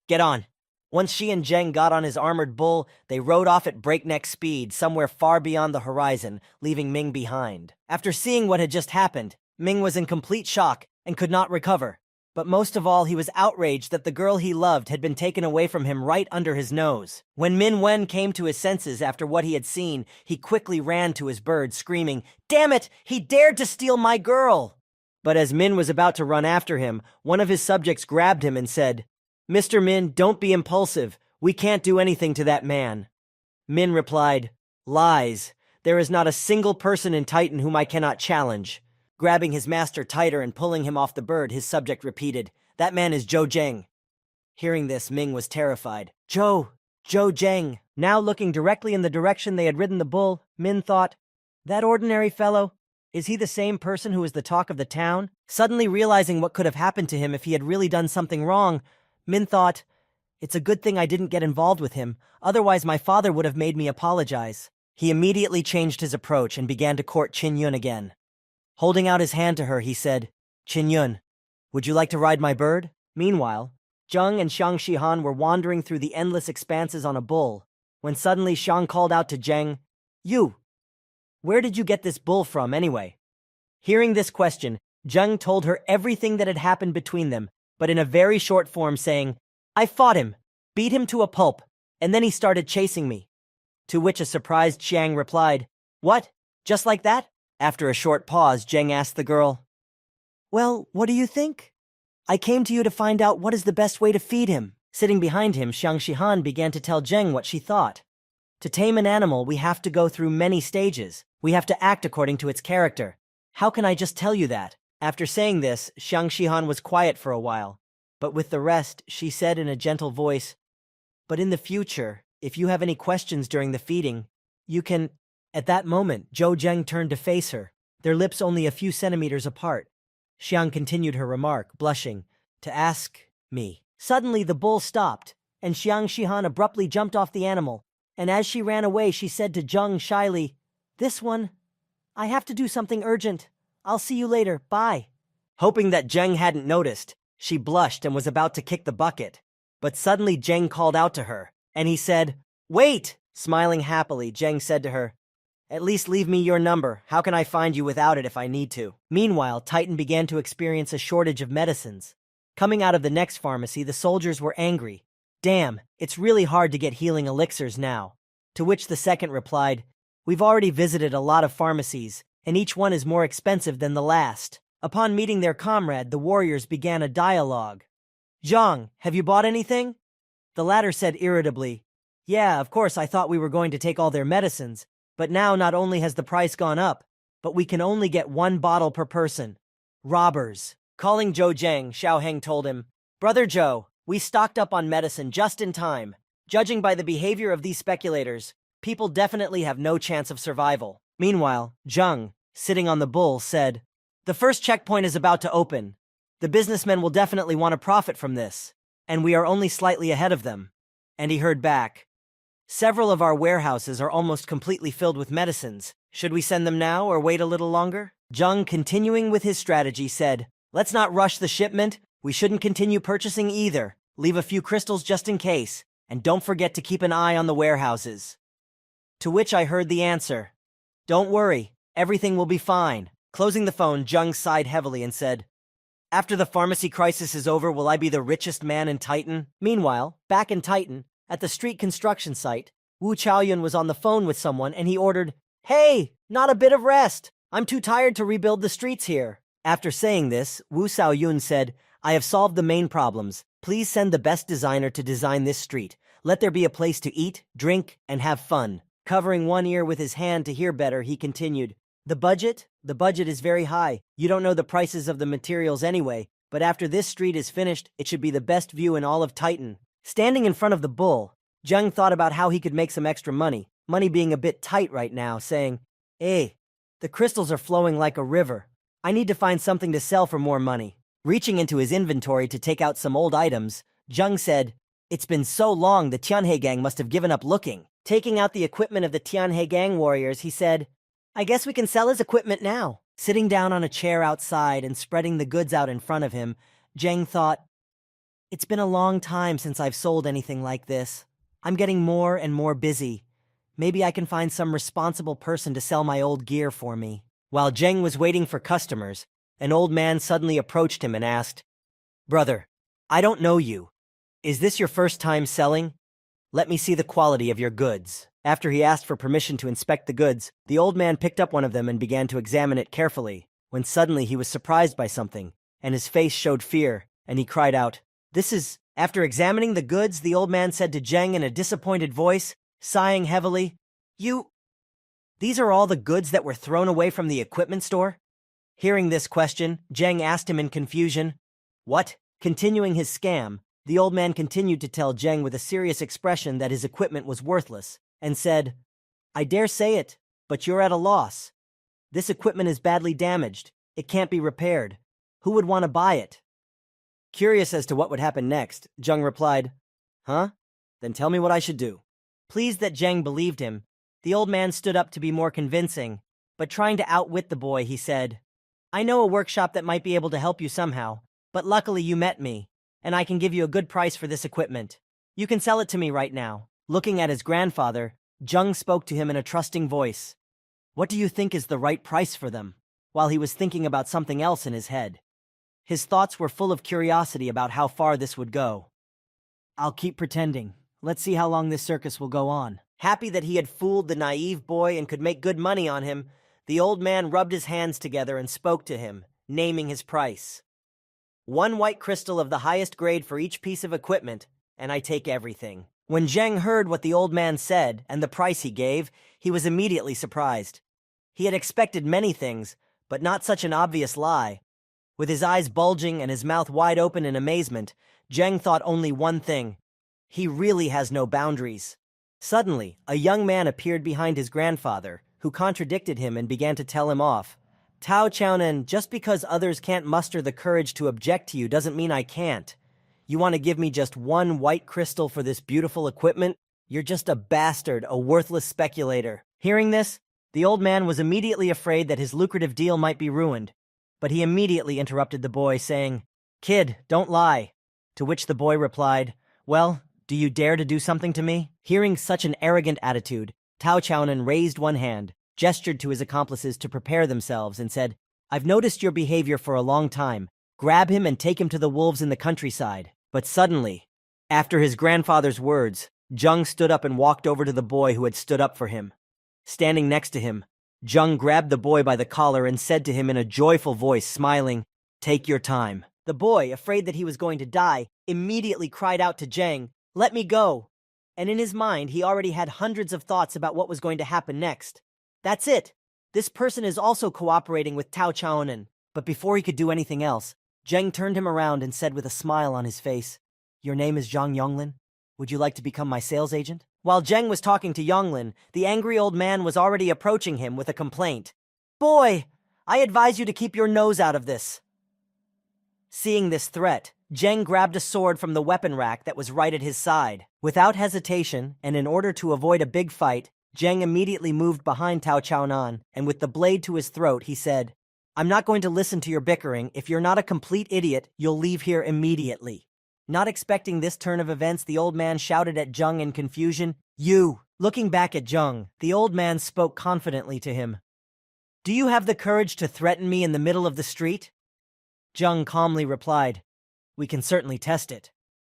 A: Get on. Once she and Zheng got on his armored bull, they rode off at breakneck speed somewhere far beyond the horizon, leaving Ming behind. After seeing what had just happened, Ming was in complete shock and could not recover. But most of all, he was outraged that the girl he loved had been taken away from him right under his nose. When Min Wen came to his senses after what he had seen, he quickly ran to his bird, screaming, Damn it! He dared to steal my girl! But as Min was about to run after him, one of his subjects grabbed him and said, Mr. Min, don't be impulsive. We can't do anything to that man. Min replied, Lies. There is not a single person in Titan whom I cannot challenge. Grabbing his master tighter and pulling him off the bird, his subject repeated, "That man is Zhou Zheng." Hearing this, Ming was terrified. Zhou Zheng. Now looking directly in the direction they had ridden the bull, Min thought, that ordinary fellow, is he the same person who is the talk of the town? Suddenly realizing what could have happened to him if he had really done something wrong, Min thought, it's a good thing I didn't get involved with him, otherwise my father would have made me apologize. He immediately changed his approach and began to court Qin Yun again. Holding out his hand to her, he said, "Qin Yun, would you like to ride my bird?" Meanwhile, Zheng and Xiang Shihan were wandering through the endless expanses on a bull, when suddenly Xiang called out to Zheng, "You! Where did you get this bull from, anyway?" Hearing this question, Zheng told her everything that had happened between them, but in a very short form, saying, "I fought him, beat him to a pulp, and then he started chasing me." To which a surprised Xiang replied, "What? Just like that?" After a short pause, Zheng asked the girl, "Well, what do you think? I came to you to find out what is the best way to feed him." Sitting behind him, Xiang Shihan began to tell Zheng what she thought. To tame an animal, we have to go through many stages. We have to act according to its character. How can I just tell you that? After saying this, Xiang Shihan was quiet for a while, but with the rest, she said in a gentle voice, "But in the future, if you have any questions during the feeding, you can—" At that moment, Zhou Zheng turned to face her, their lips only a few centimeters apart. Xiang continued her remark, blushing, "To ask me." Suddenly the bull stopped, and Xiang Shihan abruptly jumped off the animal, and as she ran away she said to Zheng shyly, "This one, I have to do something urgent. I'll see you later, bye." Hoping that Zheng hadn't noticed, she blushed and was about to kick the bucket. But suddenly Zheng called out to her, and he said, "Wait!" Smiling happily, Zheng said to her, "At least leave me your number. How can I find you without it if I need to?" Meanwhile, Titan began to experience a shortage of medicines. Coming out of the next pharmacy, the soldiers were angry. "Damn, it's really hard to get healing elixirs now." To which the second replied, "We've already visited a lot of pharmacies, and each one is more expensive than the last." Upon meeting their comrade, the warriors began a dialogue. "Zhang, have you bought anything?" The latter said irritably, "Yeah, of course I thought we were going to take all their medicines, but now not only has the price gone up, but we can only get 1 bottle per person. Robbers." Calling Zhou Zheng, Xiao Heng told him, "Brother Zhou, we stocked up on medicine just in time. Judging by the behavior of these speculators, people definitely have no chance of survival." Meanwhile, Zheng, sitting on the bull, said, "The first checkpoint is about to open. The businessmen will definitely want to profit from this, and we are only slightly ahead of them." And he heard back, "Several of our warehouses are almost completely filled with medicines. Should we send them now or wait a little longer?" Zheng, continuing with his strategy, said, "Let's not rush the shipment. We shouldn't continue purchasing either. Leave a few crystals just in case, and don't forget to keep an eye on the warehouses." To which I heard the answer, "Don't worry, everything will be fine." Closing the phone, Zheng sighed heavily and said, "After the pharmacy crisis is over, will I be the richest man in Titan?" Meanwhile, back in Titan, at the street construction site, Wu Chaoyun was on the phone with someone and he ordered, "Hey, not a bit of rest. I'm too tired to rebuild the streets here." After saying this, Wu Xiaoyun said, "I have solved the main problems. Please send the best designer to design this street. Let there be a place to eat, drink, and have fun." Covering one ear with his hand to hear better, he continued, The budget is very high. You don't know the prices of the materials anyway, but after this street is finished, it should be the best view in all of Titan." Standing in front of the bull, Zheng thought about how he could make some extra money being a bit tight right now, saying, "Hey, the crystals are flowing like a river. I need to find something to sell for more money." Reaching into his inventory to take out some old items, Zheng said, "It's been so long the Tianhe gang must have given up looking." Taking out the equipment of the Tianhe gang warriors, he said, "I guess we can sell his equipment now." Sitting down on a chair outside and spreading the goods out in front of him, Zheng thought, "It's been a long time since I've sold anything like this. I'm getting more and more busy. Maybe I can find some responsible person to sell my old gear for me." While Zheng was waiting for customers, an old man suddenly approached him and asked, "Brother, I don't know you. Is this your first time selling? Let me see the quality of your goods." After he asked for permission to inspect the goods, the old man picked up one of them and began to examine it carefully, when suddenly he was surprised by something, and his face showed fear, and he cried out, "This is—" After examining the goods, the old man said to Zheng in a disappointed voice, sighing heavily, These are all the goods that were thrown away from the equipment store?" Hearing this question, Zheng asked him in confusion, "What?" Continuing his scam, the old man continued to tell Zheng with a serious expression that his equipment was worthless, and said, "I dare say it, but you're at a loss. This equipment is badly damaged. It can't be repaired. Who would want to buy it?" Curious as to what would happen next, Zheng replied, "Huh? Then tell me what I should do." Pleased that Zheng believed him, the old man stood up to be more convincing, but trying to outwit the boy, he said, "I know a workshop that might be able to help you somehow, but luckily you met me, and I can give you a good price for this equipment. You can sell it to me right now." Looking at his grandfather, Zheng spoke to him in a trusting voice. "What do you think is the right price for them?" While he was thinking about something else in his head. His thoughts were full of curiosity about how far this would go. "I'll keep pretending. Let's see how long this circus will go on." Happy that he had fooled the naive boy and could make good money on him, the old man rubbed his hands together and spoke to him, naming his price. "1 white crystal of the highest grade for each piece of equipment, and I take everything." When Zheng heard what the old man said and the price he gave, he was immediately surprised. He had expected many things, but not such an obvious lie. With his eyes bulging and his mouth wide open in amazement, Zheng thought only one thing: he really has no boundaries. Suddenly, a young man appeared behind his grandfather, who contradicted him and began to tell him off. "Tao Chaonan, just because others can't muster the courage to object to you doesn't mean I can't. You want to give me just 1 white crystal for this beautiful equipment? You're just a bastard, a worthless speculator." Hearing this, the old man was immediately afraid that his lucrative deal might be ruined, but he immediately interrupted the boy, saying, "Kid, don't lie." To which the boy replied, "Well, do you dare to do something to me?" Hearing such an arrogant attitude, Tao Chaonan raised one hand, gestured to his accomplices to prepare themselves, and said, "I've noticed your behavior for a long time. Grab him and take him to the wolves in the countryside." But suddenly, after his grandfather's words, Zheng stood up and walked over to the boy who had stood up for him. Standing next to him, Zheng grabbed the boy by the collar and said to him in a joyful voice, smiling, "Take your time." The boy, afraid that he was going to die, immediately cried out to Zheng, "Let me go." And in his mind, he already had hundreds of thoughts about what was going to happen next. That's it. This person is also cooperating with Tao Chaonan. But before he could do anything else, Zheng turned him around and said with a smile on his face, "Your name is Zhang Yonglin? Would you like to become my sales agent?" While Zheng was talking to Yonglin, the angry old man was already approaching him with a complaint. "Boy, I advise you to keep your nose out of this." Seeing this threat, Zheng grabbed a sword from the weapon rack that was right at his side. Without hesitation, and in order to avoid a big fight, Zheng immediately moved behind Tao Chaonan, and with the blade to his throat, he said, "I'm not going to listen to your bickering. If you're not a complete idiot, you'll leave here immediately." Not expecting this turn of events, the old man shouted at Zheng in confusion, "You!" Looking back at Zheng, the old man spoke confidently to him. "Do you have the courage to threaten me in the middle of the street?" Zheng calmly replied, "We can certainly test it."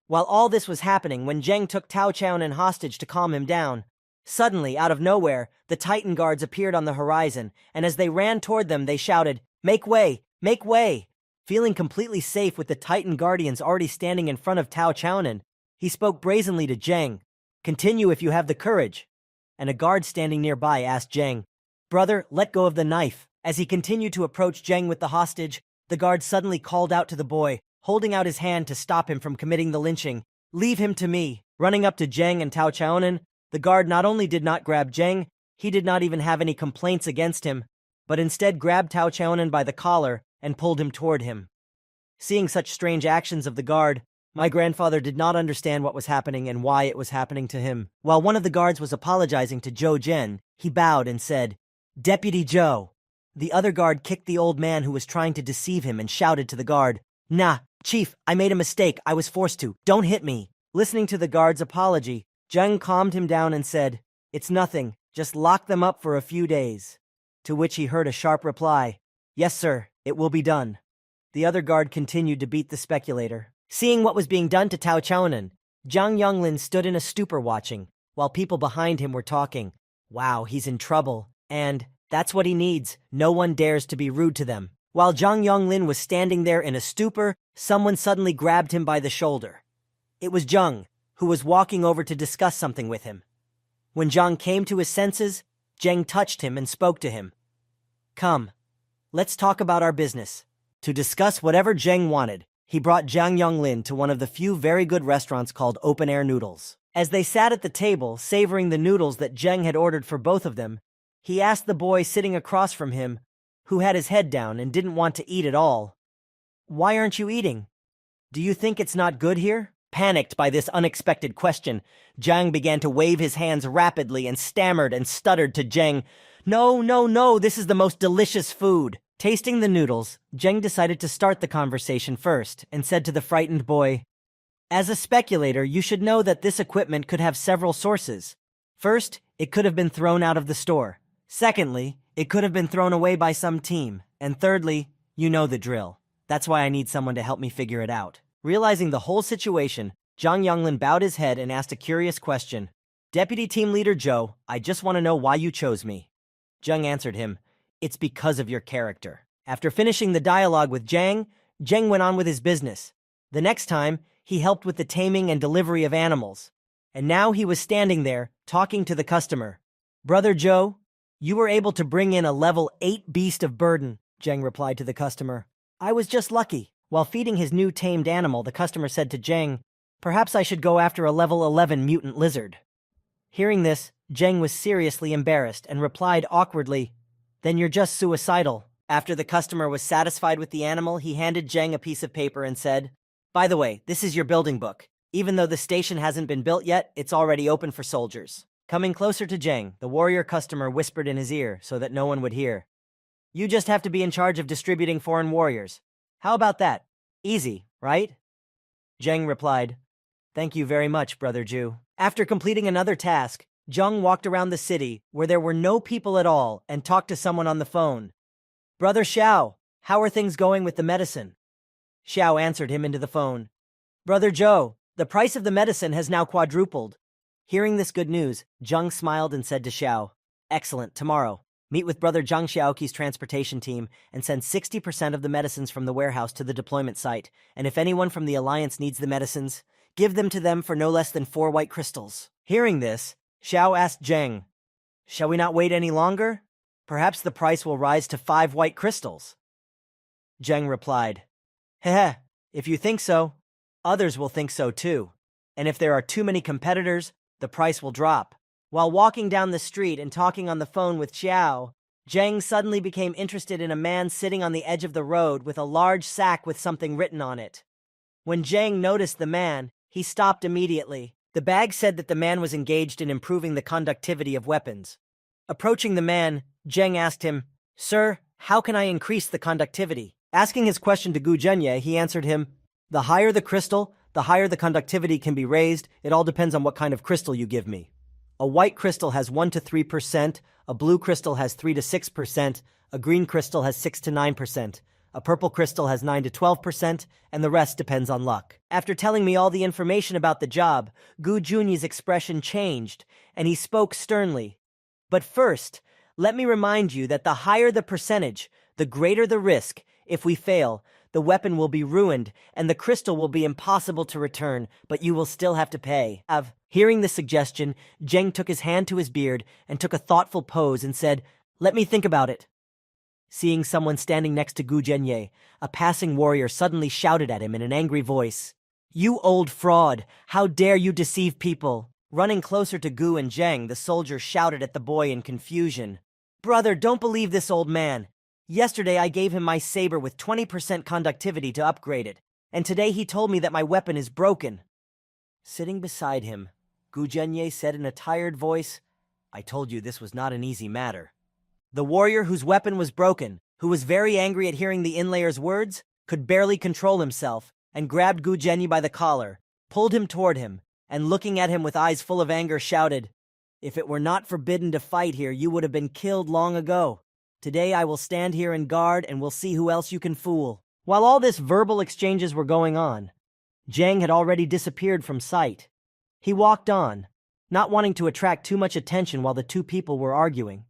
A: While all this was happening, when Zheng took Tao Chaonan hostage to calm him down, suddenly, out of nowhere, the Titan guards appeared on the horizon, and as they ran toward them, they shouted, "Make way! Make way!" Feeling completely safe with the Titan guardians already standing in front of Tao Chaonan, he spoke brazenly to Zheng, "Continue if you have the courage." And a guard standing nearby asked Zheng, "Brother, let go of the knife." As he continued to approach Zheng with the hostage, the guard suddenly called out to the boy, holding out his hand to stop him from committing the lynching, "Leave him to me." Running up to Zheng and Tao Chaonan, the guard not only did not grab Zheng, he did not even have any complaints against him, but instead grabbed Tao Chaonan by the collar and pulled him toward him. Seeing such strange actions of the guard, my grandfather did not understand what was happening and why it was happening to him. While one of the guards was apologizing to Zhou Zhen, he bowed and said, "Deputy Zhou." The other guard kicked the old man who was trying to deceive him and shouted to the guard, "Nah, Chief, I made a mistake. I was forced to. Don't hit me." Listening to the guard's apology, Zheng calmed him down and said, "It's nothing. Just lock them up for a few days." To which he heard a sharp reply, "Yes, sir, it will be done." The other guard continued to beat the speculator. Seeing what was being done to Tao Chaonan, Zhang Yonglin stood in a stupor watching, while people behind him were talking. Wow, he's in trouble, and that's what he needs. No one dares to be rude to them. While Zhang Yonglin was standing there in a stupor, someone suddenly grabbed him by the shoulder. It was Zheng, who was walking over to discuss something with him. When Zhang came to his senses, Zheng touched him and spoke to him. "Come, Let's talk about our business. To discuss whatever Zheng wanted, he brought Jiang Yonglin to one of the few very good restaurants called Open Air Noodles. As they sat at the table, savoring the noodles that Zheng had ordered for both of them, he asked the boy sitting across from him, who had his head down and didn't want to eat at all, "Why aren't you eating? Do you think it's not good here?" Panicked by this unexpected question, Jiang began to wave his hands rapidly and stammered and stuttered to Zheng, "No, no, no, this is the most delicious food." Tasting the noodles, Zheng decided to start the conversation first and said to the frightened boy, "As a speculator, you should know that this equipment could have several sources. First, it could have been thrown out of the store. Secondly, it could have been thrown away by some team. And thirdly, you know the drill. That's why I need someone to help me figure it out." Realizing the whole situation, Jiang Yonglin bowed his head and asked a curious question. "Deputy Team Leader Zhou, I just want to know why you chose me." Zheng answered him, "It's because of your character." After finishing the dialogue with Zheng went on with his business. The next time, he helped with the taming and delivery of animals. And now he was standing there, talking to the customer. "Brother Zhou, you were able to bring in a level 8 beast of burden," Zheng replied to the customer. "I was just lucky." While feeding his new tamed animal, the customer said to Zheng, "Perhaps I should go after a level 11 mutant lizard." Hearing this, Zheng was seriously embarrassed and replied awkwardly, "Then you're just suicidal." After the customer was satisfied with the animal, he handed Zheng a piece of paper and said, "By the way, this is your building book. Even though the station hasn't been built yet, it's already open for soldiers." Coming closer to Zheng, the warrior customer whispered in his ear so that no one would hear, "You just have to be in charge of distributing foreign warriors. How about that? Easy, right?" Zheng replied, "Thank you very much, Brother Zhu." After completing another task, Zheng walked around the city where there were no people at all and talked to someone on the phone. "Brother Xiao, how are things going with the medicine?" Xiao answered him into the phone. "Brother Zhou, the price of the medicine has now quadrupled." Hearing this good news, Zheng smiled and said to Xiao, "Excellent, tomorrow. Meet with Brother Zhang Xiaoqi's transportation team and send 60% of the medicines from the warehouse to the deployment site, and if anyone from the Alliance needs the medicines, give them to them for no less than 4 white crystals." Hearing this, Xiao asked Zheng, "Shall we not wait any longer? Perhaps the price will rise to 5 white crystals." Zheng replied, "Heh, if you think so, others will think so too. And if there are too many competitors, the price will drop." While walking down the street and talking on the phone with Xiao, Zheng suddenly became interested in a man sitting on the edge of the road with a large sack with something written on it. When Zheng noticed the man, he stopped immediately. The bag said that the man was engaged in improving the conductivity of weapons. Approaching the man, Zheng asked him, "Sir, how can I increase the conductivity?" Asking his question to Gu Zhenye, he answered him, "The higher the crystal, the higher the conductivity can be raised. It all depends on what kind of crystal you give me. A white crystal has 1 to 3%, a blue crystal has 3 to 6%, a green crystal has 6 to 9%, a purple crystal has 9 to 12%, and the rest depends on luck." After telling me all the information about the job, Gu Junyi's expression changed, and he spoke sternly. "But first, let me remind you that the higher the percentage, the greater the risk. If we fail, the weapon will be ruined, and the crystal will be impossible to return, but you will still have to pay." Hearing the suggestion, Zheng took his hand to his beard and took a thoughtful pose and said, "Let me think about it." Seeing someone standing next to Gu Zhenye, a passing warrior suddenly shouted at him in an angry voice, "You old fraud! How dare you deceive people!" Running closer to Gu and Zheng, the soldier shouted at the boy in confusion, "Brother, don't believe this old man. Yesterday I gave him my saber with 20% conductivity to upgrade it, and today he told me that my weapon is broken." Sitting beside him, Gu Zhenye said in a tired voice, "I told you this was not an easy matter." The warrior whose weapon was broken, who was very angry at hearing the inlayer's words, could barely control himself and grabbed Gu Zhenye by the collar, pulled him toward him, and looking at him with eyes full of anger shouted, "If it were not forbidden to fight here, you would have been killed long ago. Today I will stand here and guard and we'll see who else you can fool." While all this verbal exchanges were going on, Zheng had already disappeared from sight. He walked on, not wanting to attract too much attention while the two people were arguing.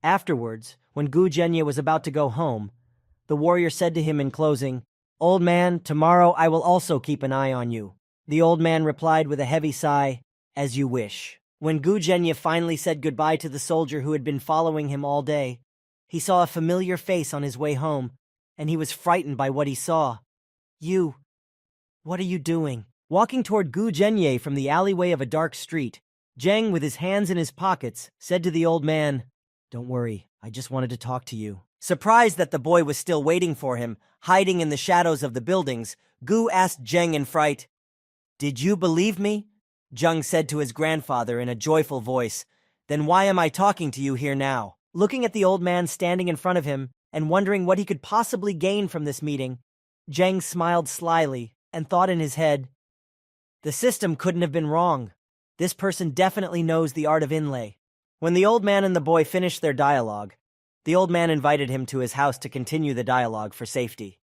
A: Afterwards, when Gu Zhenye was about to go home, the warrior said to him in closing, "Old man, tomorrow I will also keep an eye on you." The old man replied with a heavy sigh, "As you wish." When Gu Zhenye finally said goodbye to the soldier who had been following him all day, He saw a familiar face on his way home, and he was frightened by what he saw. What are you doing? Walking toward Gu Zhenye from the alleyway of a dark street, Zheng, with his hands in his pockets, said to the old man, "Don't worry, I just wanted to talk to you." Surprised that the boy was still waiting for him, hiding in the shadows of the buildings, Gu asked Zheng in fright, "Did you believe me?" Zheng said to his grandfather in a joyful voice, "Then why am I talking to you here now?" Looking at the old man standing in front of him and wondering what he could possibly gain from this meeting, Zheng smiled slyly and thought in his head, "The system couldn't have been wrong. This person definitely knows the art of inlay." When the old man and the boy finished their dialogue, the old man invited him to his house to continue the dialogue for safety.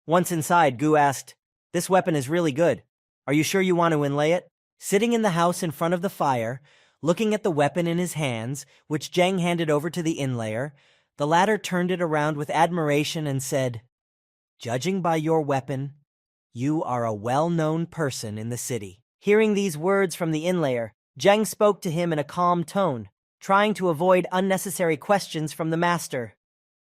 A: Once inside, Gu asked, "This weapon is really good. Are you sure you want to inlay it?" Sitting in the house in front of the fire, looking at the weapon in his hands, which Zheng handed over to the inlayer, the latter turned it around with admiration and said, "Judging by your weapon, you are a well-known person in the city." Hearing these words from the inlayer, Zheng spoke to him in a calm tone, trying to avoid unnecessary questions from the master.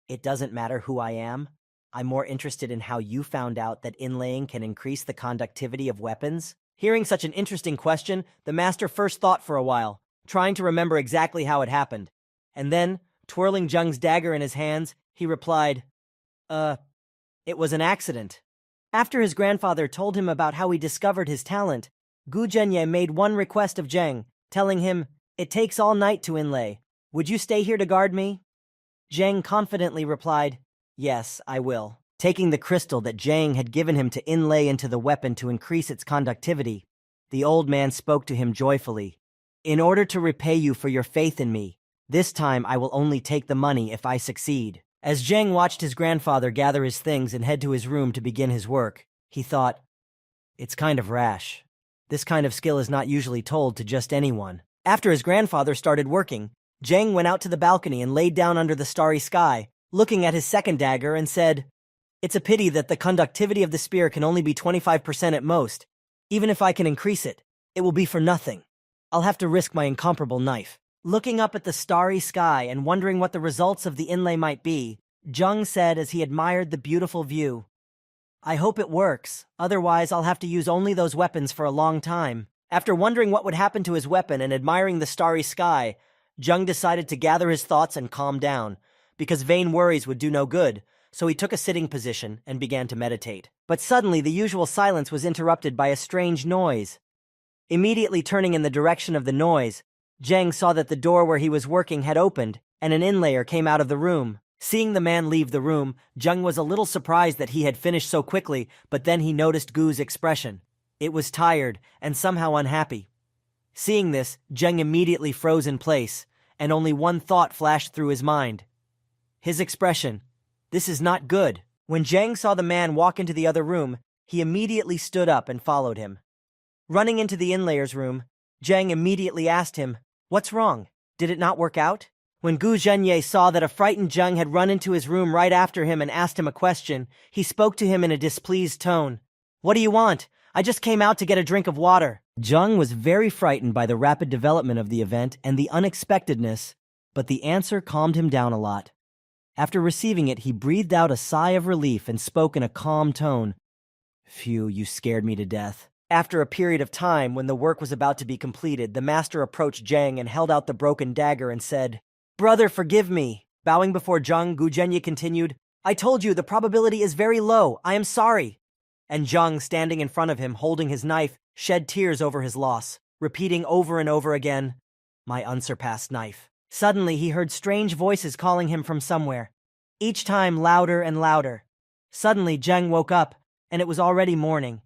A: "It doesn't matter who I am. I'm more interested in how you found out that inlaying can increase the conductivity of weapons." Hearing such an interesting question, the master first thought for a while, trying to remember exactly how it happened. And then, twirling Zheng's dagger in his hands, he replied, It was an accident." After his grandfather told him about how he discovered his talent, Gu Zhenye made one request of Zheng, telling him, "It takes all night to inlay. Would you stay here to guard me?" Zheng confidently replied, "Yes, I will." Taking the crystal that Zheng had given him to inlay into the weapon to increase its conductivity, the old man spoke to him joyfully. "In order to repay you for your faith in me, this time I will only take the money if I succeed." As Zheng watched his grandfather gather his things and head to his room to begin his work, he thought, "It's kind of rash. This kind of skill is not usually told to just anyone." After his grandfather started working, Zheng went out to the balcony and laid down under the starry sky, looking at his second dagger and said, "It's a pity that the conductivity of the spear can only be 25% at most. Even if I can increase it, it will be for nothing. I'll have to risk my incomparable knife." Looking up at the starry sky and wondering what the results of the inlay might be, Zheng said as he admired the beautiful view, "I hope it works, otherwise I'll have to use only those weapons for a long time." After wondering what would happen to his weapon and admiring the starry sky, Zheng decided to gather his thoughts and calm down, because vain worries would do no good, so he took a sitting position and began to meditate. But suddenly the usual silence was interrupted by a strange noise. Immediately turning in the direction of the noise, Zheng saw that the door where he was working had opened, and an inlayer came out of the room. Seeing the man leave the room, Zheng was a little surprised that he had finished so quickly, but then he noticed Gu's expression. It was tired and somehow unhappy. Seeing this, Zheng immediately froze in place, and only one thought flashed through his mind. His expression. This is not good. When Zheng saw the man walk into the other room, he immediately stood up and followed him. Running into the inlayer's room, Zheng immediately asked him, "What's wrong? Did it not work out?" When Gu Zhenye saw that a frightened Zheng had run into his room right after him and asked him a question, he spoke to him in a displeased tone. "What do you want? I just came out to get a drink of water." Zheng was very frightened by the rapid development of the event and the unexpectedness, but the answer calmed him down a lot. After receiving it, he breathed out a sigh of relief and spoke in a calm tone. "Phew, you scared me to death." After a period of time, when the work was about to be completed, the master approached Zheng and held out the broken dagger and said, "Brother, forgive me." Bowing before Zheng, Gu Zhenye continued, "I told you the probability is very low. I am sorry." And Zheng, standing in front of him, holding his knife, shed tears over his loss, repeating over and over again, "My unsurpassed knife." Suddenly, he heard strange voices calling him from somewhere, each time louder and louder. Suddenly, Zheng woke up, and it was already morning.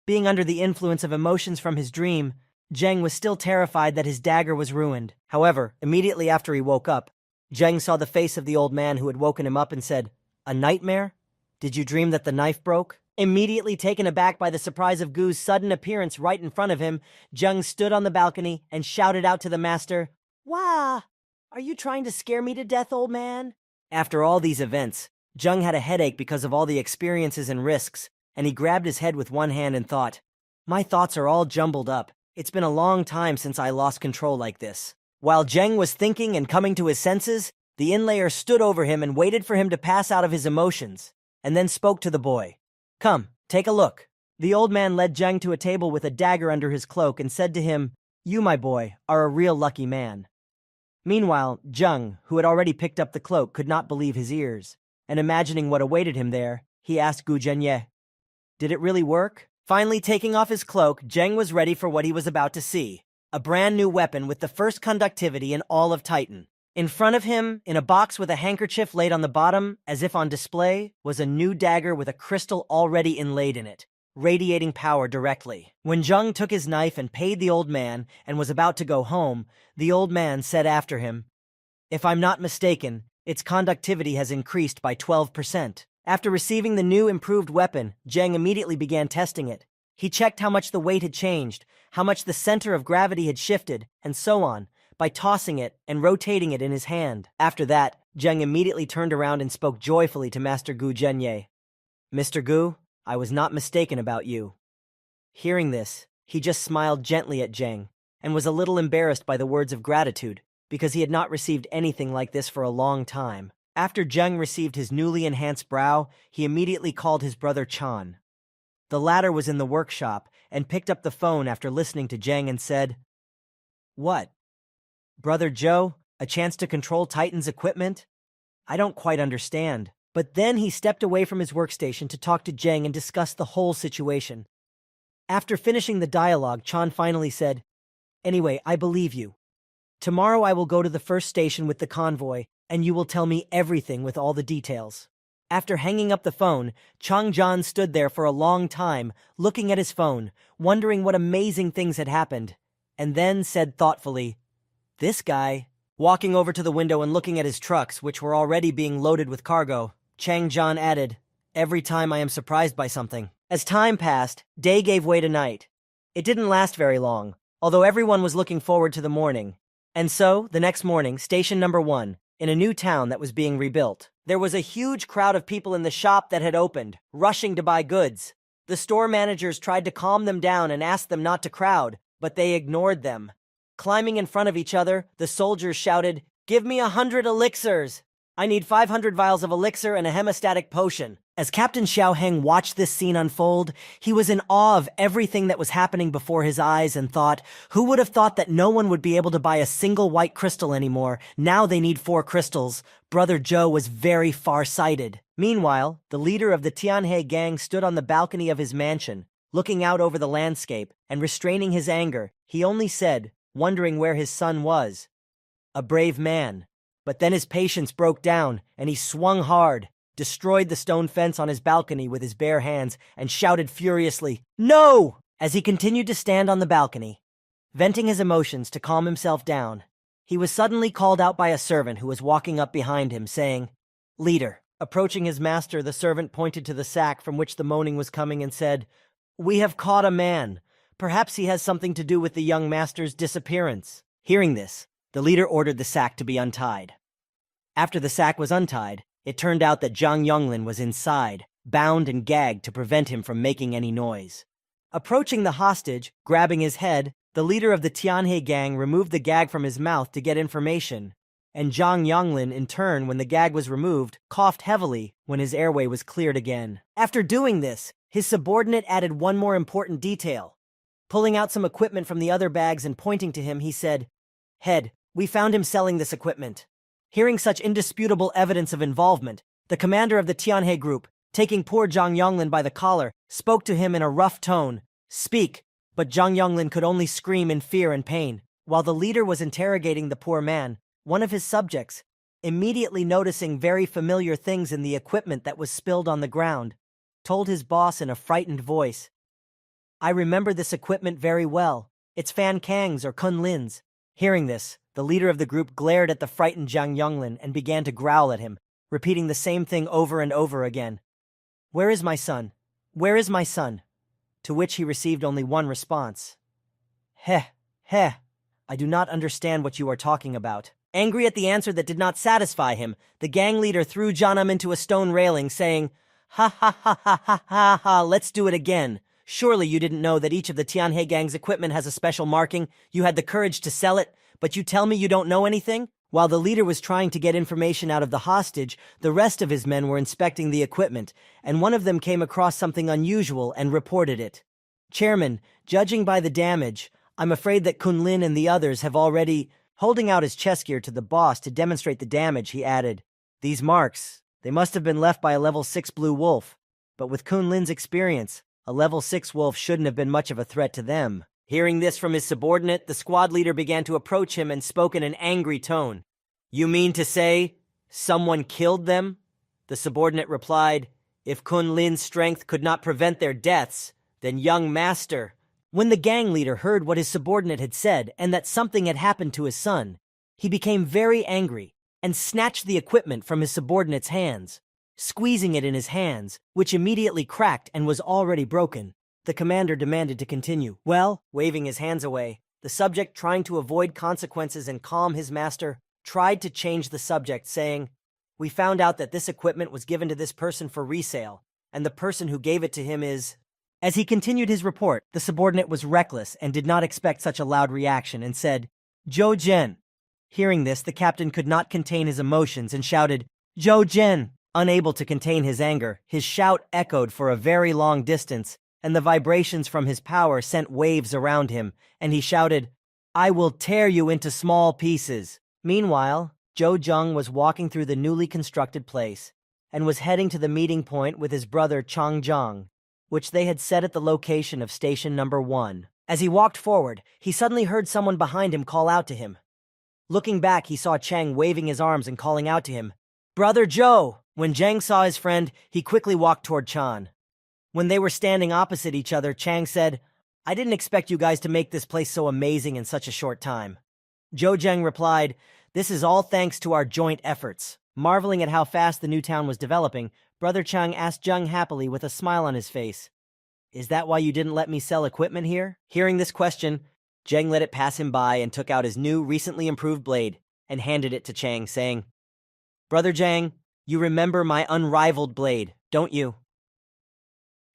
A: Being under the influence of emotions from his dream, Zheng was still terrified that his dagger was ruined. However, immediately after he woke up, Zheng saw the face of the old man who had woken him up and said, "A nightmare? Did you dream that the knife broke?" Immediately taken aback by the surprise of Gu's sudden appearance right in front of him, Zheng stood on the balcony and shouted out to the master, "Wah! Are you trying to scare me to death, old man?" After all these events, Zheng had a headache because of all the experiences and risks, and he grabbed his head with one hand and thought, "My thoughts are all jumbled up. It's been a long time since I lost control like this." While Zheng was thinking and coming to his senses, The inlayer stood over him and waited for him to pass out of his emotions, and then spoke to the boy. "Come, take a look." The old man led Zheng to a table with a dagger under his cloak and said to him, "You, my boy, are a real lucky man." Meanwhile, Zheng, who had already picked up the cloak, could not believe his ears, and imagining what awaited him there, he asked Gu Zhenye, "Did it really work?" Finally taking off his cloak, Zheng was ready for what he was about to see. A brand new weapon with the first conductivity in all of Titan. In front of him, in a box with a handkerchief laid on the bottom, as if on display, was a new dagger with a crystal already inlaid in it, radiating power directly. When Zheng took his knife and paid the old man and was about to go home, the old man said after him, "If I'm not mistaken, its conductivity has increased by 12%. After receiving the new improved weapon, Zheng immediately began testing it. He checked how much the weight had changed, how much the center of gravity had shifted, and so on, by tossing it and rotating it in his hand. After that, Zheng immediately turned around and spoke joyfully to Master Gu Zhenye. "Mr. Gu, I was not mistaken about you." Hearing this, he just smiled gently at Zheng, and was a little embarrassed by the words of gratitude, because he had not received anything like this for a long time. After Zheng received his newly enhanced brow, he immediately called his brother Chan. The latter was in the workshop, and picked up the phone after listening to Zheng and said, "What? Brother Joe, a chance to control Titan's equipment? I don't quite understand." But then he stepped away from his workstation to talk to Zheng and discuss the whole situation. After finishing the dialogue, Chan finally said, "Anyway, I believe you. Tomorrow I will go to the first station with the convoy, and you will tell me everything with all the details." After hanging up the phone, Changjan stood there for a long time, looking at his phone, wondering what amazing things had happened, and then said thoughtfully, "This guy." Walking over to the window and looking at his trucks, which were already being loaded with cargo, Changjan added, "Every time I am surprised by something." As time passed, day gave way to night. It didn't last very long, although everyone was looking forward to the morning. And so, the next morning, station number 1, in a new town that was being rebuilt. There was a huge crowd of people in the shop that had opened, rushing to buy goods. The store managers tried to calm them down and asked them not to crowd, but they ignored them. Climbing in front of each other, the soldiers shouted, "Give me 100 elixirs! I need 500 vials of elixir and a hemostatic potion." As Captain Xiaoheng watched this scene unfold, he was in awe of everything that was happening before his eyes and thought, who would have thought that no one would be able to buy a single white crystal anymore? Now they need 4 crystals. Brother Zhou was very far-sighted. Meanwhile, the leader of the Tianhe gang stood on the balcony of his mansion, looking out over the landscape, and restraining his anger, he only said, wondering where his son was, "A brave man." But then his patience broke down, and he swung hard, destroyed the stone fence on his balcony with his bare hands, and shouted furiously, "No!" As he continued to stand on the balcony, venting his emotions to calm himself down, he was suddenly called out by a servant who was walking up behind him, saying, "Leader." Approaching his master, the servant pointed to the sack from which the moaning was coming and said, "We have caught a man. Perhaps he has something to do with the young master's disappearance." Hearing this, the leader ordered the sack to be untied. After the sack was untied, it turned out that Zhang Yonglin was inside, bound and gagged to prevent him from making any noise. Approaching the hostage, grabbing his head, the leader of the Tianhe gang removed the gag from his mouth to get information, and Zhang Yonglin, in turn, when the gag was removed, coughed heavily when his airway was cleared again. After doing this, his subordinate added one more important detail. Pulling out some equipment from the other bags and pointing to him, he said, "Head, we found him selling this equipment." Hearing such indisputable evidence of involvement, the commander of the Tianhe group, taking poor Zhang Yonglin by the collar, spoke to him in a rough tone, "Speak," but Zhang Yonglin could only scream in fear and pain. While the leader was interrogating the poor man, one of his subjects, immediately noticing very familiar things in the equipment that was spilled on the ground, told his boss in a frightened voice, "I remember this equipment very well. It's Fan Kang's or Kun Lin's." Hearing this, the leader of the group glared at the frightened Zhang Yonglin and began to growl at him, repeating the same thing over and over again. "Where is my son? Where is my son?" To which he received only one response. Heh, I do not understand what you are talking about." Angry at the answer that did not satisfy him, the gang leader threw Janam into a stone railing, saying, "Ha ha ha ha ha ha ha, let's do it again. Surely you didn't know that each of the Tianhe gang's equipment has a special marking. You had the courage to sell it, but you tell me you don't know anything? While the leader was trying to get information out of the hostage, the rest of his men were inspecting the equipment, and one of them came across something unusual and reported it. Chairman, judging by the damage, I'm afraid that Kunlin and the others have already... Holding out his chest gear to the boss to demonstrate the damage, he added, These marks, they must have been left by a level 6 blue wolf. But with Kunlin's experience, a level 6 wolf shouldn't have been much of a threat to them. Hearing this from his subordinate, the squad leader began to approach him and spoke in an angry tone. You mean to say someone killed them? The subordinate replied, If Kunlin's strength could not prevent their deaths, then young master... When the gang leader heard what his subordinate had said and that something had happened to his son, he became very angry and snatched the equipment from his subordinate's hands, squeezing it in his hands, which immediately cracked and was already broken. The commander demanded to continue. Well, waving his hands away, the subject, trying to avoid consequences and calm his master, tried to change the subject, saying, We found out that this equipment was given to this person for resale, and the person who gave it to him is... As he continued his report, the subordinate was reckless and did not expect such a loud reaction and said, Zhou Zhen. Hearing this, the captain could not contain his emotions and shouted, Zhou Zhen. Unable to contain his anger, his shout echoed for a very long distance, and the vibrations from his power sent waves around him, and he shouted, I will tear you into small pieces. Meanwhile, Zhou Zheng was walking through the newly constructed place and was heading to the meeting point with his brother Chang Zhang, which they had set at the location of station number 1. As he walked forward, he suddenly heard someone behind him call out to him. Looking back, he saw Chang waving his arms and calling out to him, Brother Zhou! When Zhang saw his friend, he quickly walked toward Chan. When they were standing opposite each other, Chang said, I didn't expect you guys to make this place so amazing in such a short time. Zhou Zheng replied, This is all thanks to our joint efforts. Marveling at how fast the new town was developing, Brother Chang asked Zheng happily with a smile on his face, Is that why you didn't let me sell equipment here? Hearing this question, Zheng let it pass him by and took out his new, recently improved blade and handed it to Chang, saying, Brother Zhang, you remember my unrivaled blade, don't you?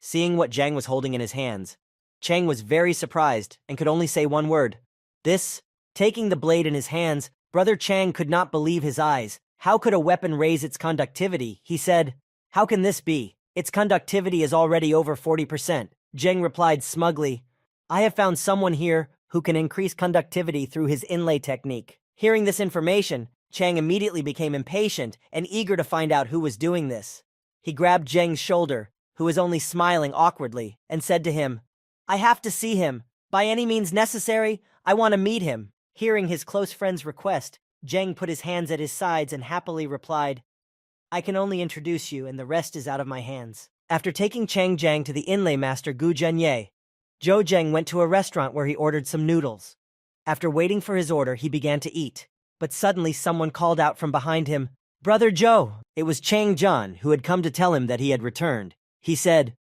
A: Seeing what Zhang was holding in his hands, Chang was very surprised and could only say one word. This, taking the blade in his hands, Brother Chang could not believe his eyes. How could a weapon raise its conductivity? He said, How can this be? Its conductivity is already over 40%. Zheng replied smugly, I have found someone here who can increase conductivity through his inlay technique. Hearing this information, Chang immediately became impatient and eager to find out who was doing this. He grabbed Zheng's shoulder, who was only smiling awkwardly, and said to him, I have to see him. By any means necessary, I want to meet him. Hearing his close friend's request, Zheng put his hands at his sides and happily replied, I can only introduce you, and the rest is out of my hands. After taking Chang Zhang to the inlay master Gu Zhenye, Zhou Zheng went to a restaurant where he ordered some noodles. After waiting for his order, he began to eat. But suddenly someone called out from behind him, Brother Zhou! It was Chang Zhan, who had come to tell him that he had returned. He said,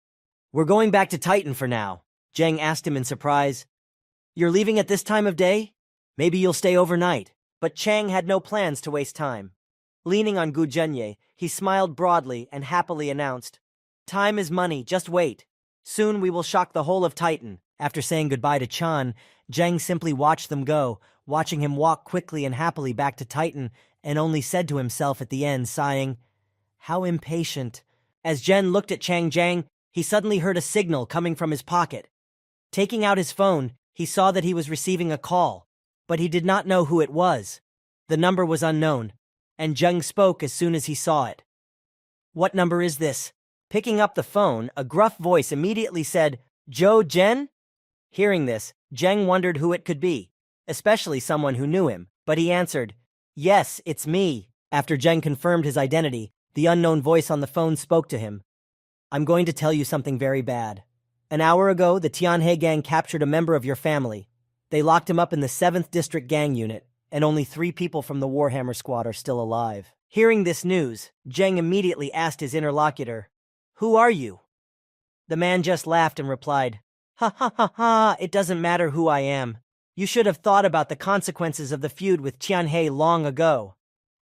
A: We're going back to Titan for now. Zheng asked him in surprise, You're leaving at this time of day? Maybe you'll stay overnight. But Chang had no plans to waste time. Leaning on Gu Zhenye, he smiled broadly and happily announced, Time is money, just wait. Soon we will shock the whole of Titan. After saying goodbye to Chan, Zheng simply watched them go, watching him walk quickly and happily back to Titan, and only said to himself at the end, sighing, How impatient. As Zhen looked at Chang Zhang, he suddenly heard a signal coming from his pocket. Taking out his phone, he saw that he was receiving a call, but he did not know who it was. The number was unknown, and Zheng spoke as soon as he saw it. What number is this? Picking up the phone, a gruff voice immediately said, Zhou Zhen? Hearing this, Zheng wondered who it could be, especially someone who knew him, but he answered, Yes, it's me. After Zheng confirmed his identity, the unknown voice on the phone spoke to him. I'm going to tell you something very bad. An hour ago, the Tianhe gang captured a member of your family. They locked him up in the 7th District Gang Unit, and only 3 people from the Warhammer Squad are still alive. Hearing this news, Zheng immediately asked his interlocutor, Who are you? The man just laughed and replied, Ha ha ha ha, it doesn't matter who I am. You should have thought about the consequences of the feud with Tianhe long ago.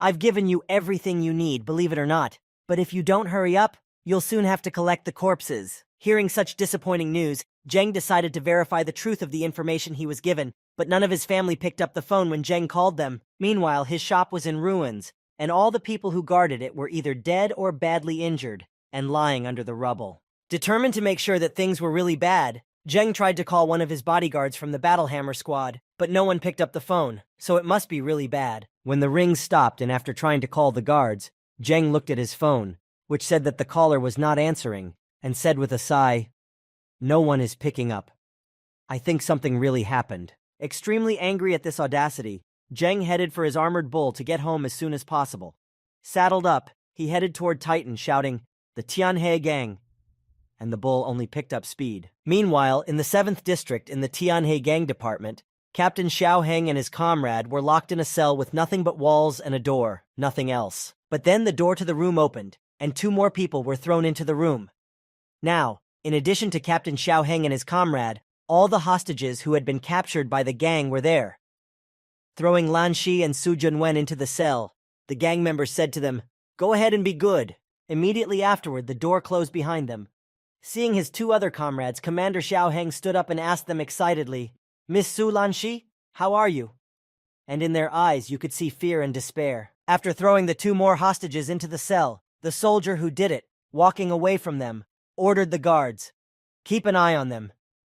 A: I've given you everything you need, believe it or not, but if you don't hurry up, you'll soon have to collect the corpses. Hearing such disappointing news, Zheng decided to verify the truth of the information he was given, but none of his family picked up the phone when Zheng called them. Meanwhile, his shop was in ruins, and all the people who guarded it were either dead or badly injured and lying under the rubble. Determined to make sure that things were really bad, Zheng tried to call one of his bodyguards from the Battlehammer squad, but no one picked up the phone, so it must be really bad. When the ring stopped and after trying to call the guards, Zheng looked at his phone, which said that the caller was not answering, and said with a sigh, "No one is picking up. I think something really happened." Extremely angry at this audacity, Zheng headed for his armored bull to get home as soon as possible. Saddled up, he headed toward Titan, shouting, "The Tianhe gang," and the bull only picked up speed. Meanwhile, in the 7th District in the Tianhe gang department, Captain Xiaoheng and his comrade were locked in a cell with nothing but walls and a door, nothing else. But then the door to the room opened, and 2 more people were thrown into the room. Now, in addition to Captain Xiaoheng and his comrade, all the hostages who had been captured by the gang were there. Throwing Lan Shi and Su Junwen into the cell, the gang members said to them, "Go ahead and be good." Immediately afterward, the door closed behind them. Seeing his 2 other comrades, Commander Xiaoheng stood up and asked them excitedly, "Miss Su Lanxi, how are you?" And in their eyes you could see fear and despair. After throwing the 2 more hostages into the cell, the soldier who did it, walking away from them, ordered the guards, "Keep an eye on them.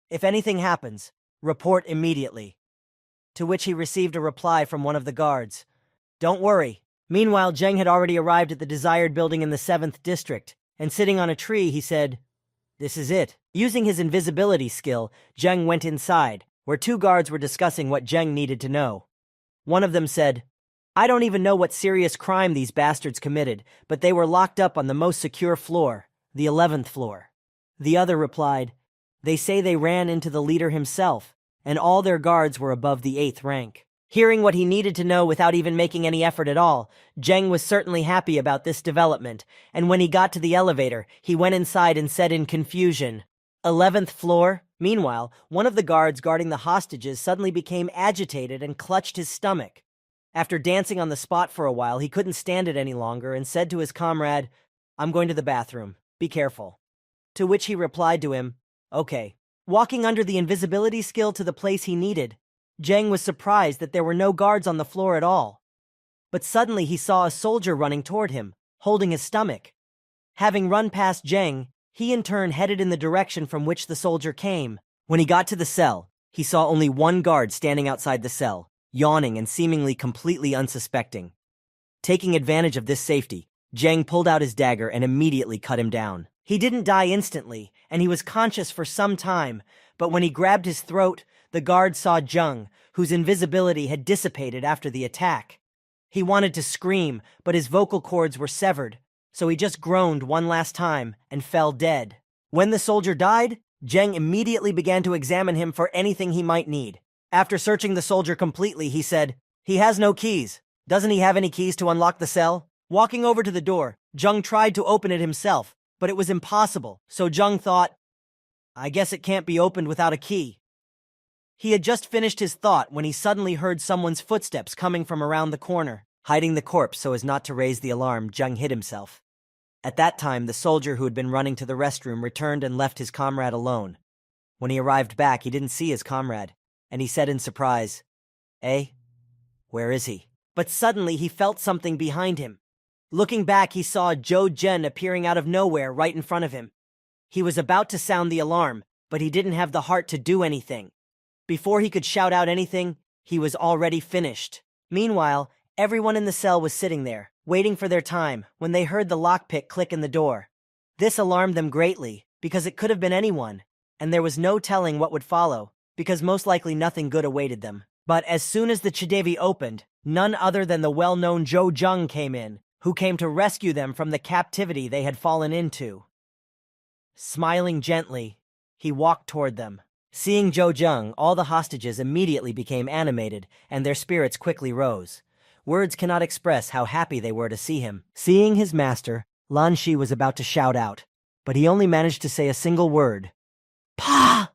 A: If anything happens, report immediately." To which he received a reply from one of the guards, "Don't worry." Meanwhile, Zheng had already arrived at the desired building in the 7th District, and sitting on a tree, he said, "This is it." Using his invisibility skill, Zheng went inside, where 2 guards were discussing what Zheng needed to know. One of them said, "I don't even know what serious crime these bastards committed, but they were locked up on the most secure floor, the 11th floor. The other replied, "They say they ran into the leader himself, and all their guards were above the 8th rank." Hearing what he needed to know without even making any effort at all, Zheng was certainly happy about this development, and when he got to the elevator, he went inside and said in confusion, "11th floor?" Meanwhile, one of the guards guarding the hostages suddenly became agitated and clutched his stomach. After dancing on the spot for a while, he couldn't stand it any longer and said to his comrade, "I'm going to the bathroom. Be careful." To which he replied to him, "Okay." Walking under the invisibility skill to the place he needed, Zheng was surprised that there were no guards on the floor at all. But suddenly he saw a soldier running toward him, holding his stomach. Having run past Zheng, he in turn headed in the direction from which the soldier came. When he got to the cell, he saw only 1 guard standing outside the cell, yawning and seemingly completely unsuspecting. Taking advantage of this safety, Zheng pulled out his dagger and immediately cut him down. He didn't die instantly, and he was conscious for some time, but when he grabbed his throat, the guard saw Zheng, whose invisibility had dissipated after the attack. He wanted to scream, but his vocal cords were severed, so he just groaned one last time and fell dead. When the soldier died, Zheng immediately began to examine him for anything he might need. After searching the soldier completely, he said, "He has no keys. Doesn't he have any keys to unlock the cell?" Walking over to the door, Zheng tried to open it himself, but it was impossible, so Zheng thought, "I guess it can't be opened without a key." He had just finished his thought when he suddenly heard someone's footsteps coming from around the corner. Hiding the corpse so as not to raise the alarm, Zheng hid himself. At that time, the soldier who had been running to the restroom returned and left his comrade alone. When he arrived back, he didn't see his comrade, and he said in surprise, "Eh? Where is he?" But suddenly he felt something behind him. Looking back, he saw Zhou Zhen appearing out of nowhere right in front of him. He was about to sound the alarm, but he didn't have the heart to do anything. Before he could shout out anything, he was already finished. Meanwhile, everyone in the cell was sitting there, waiting for their time, when they heard the lockpick click in the door. This alarmed them greatly, because it could have been anyone, and there was no telling what would follow, because most likely nothing good awaited them. But as soon as the Chidevi opened, none other than the well-known Zhou Zheng came in, who came to rescue them from the captivity they had fallen into. Smiling gently, he walked toward them. Seeing Zhou Zheng, all the hostages immediately became animated, and their spirits quickly rose. Words cannot express how happy they were to see him. Seeing his master, Lan Shi was about to shout out, but he only managed to say a single word. "Pa!"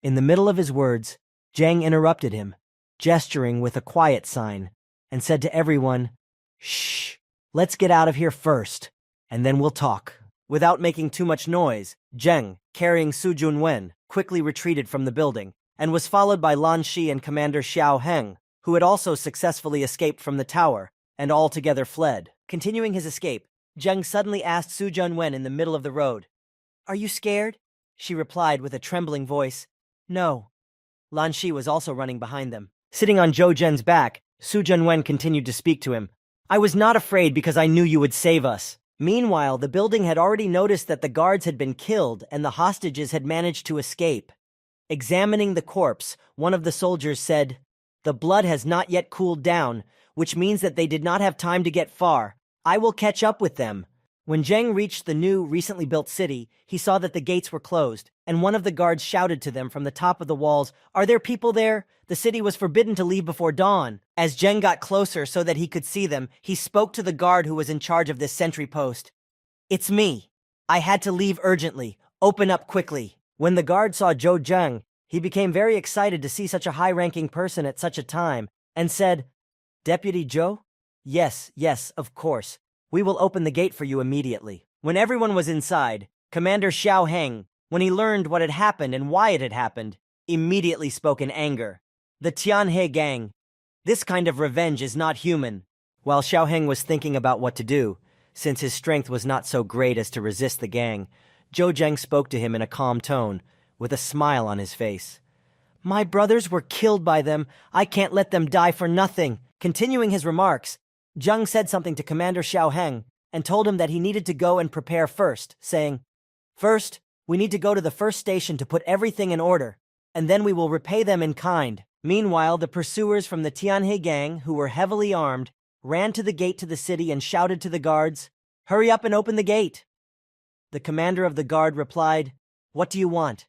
A: In the middle of his words, Zheng interrupted him, gesturing with a quiet sign, and said to everyone, "Shh, let's get out of here first, and then we'll talk." Without making too much noise, Zheng, carrying Su Junwen, quickly retreated from the building, and was followed by Lan Shi and Commander Xiao Heng, who had also successfully escaped from the tower, and all together fled. Continuing his escape, Zheng suddenly asked Su Junwen in the middle of the road, "Are you scared?" She replied with a trembling voice, "No." Lan Shi was also running behind them. Sitting on Zhou Zhen's back, Su Junwen continued to speak to him. "I was not afraid because I knew you would save us." Meanwhile, the building had already noticed that the guards had been killed and the hostages had managed to escape. Examining the corpse, one of the soldiers said, "The blood has not yet cooled down, which means that they did not have time to get far. I will catch up with them." When Zheng reached the new, recently built city, he saw that the gates were closed, and one of the guards shouted to them from the top of the walls, "Are there people there? The city was forbidden to leave before dawn." As Zheng got closer so that he could see them, he spoke to the guard who was in charge of this sentry post. "It's me. I had to leave urgently. Open up quickly." When the guard saw Zhou Zheng, he became very excited to see such a high-ranking person at such a time, and said, "Deputy Zhou? Yes, of course. We will open the gate for you immediately." When everyone was inside, Commander Xiao Heng, when he learned what had happened and why it had happened, immediately spoke in anger. "The Tianhe gang. This kind of revenge is not human." While Xiao Heng was thinking about what to do, since his strength was not so great as to resist the gang, Zhou Zheng spoke to him in a calm tone, with a smile on his face. "My brothers were killed by them. I can't let them die for nothing." Continuing his remarks, Zheng said something to Commander Xiao Heng and told him that he needed to go and prepare first, saying, "First, we need to go to the first station to put everything in order, and then we will repay them in kind." Meanwhile, the pursuers from the Tianhe gang, who were heavily armed, ran to the gate to the city and shouted to the guards, "Hurry up and open the gate." The commander of the guard replied, "What do you want?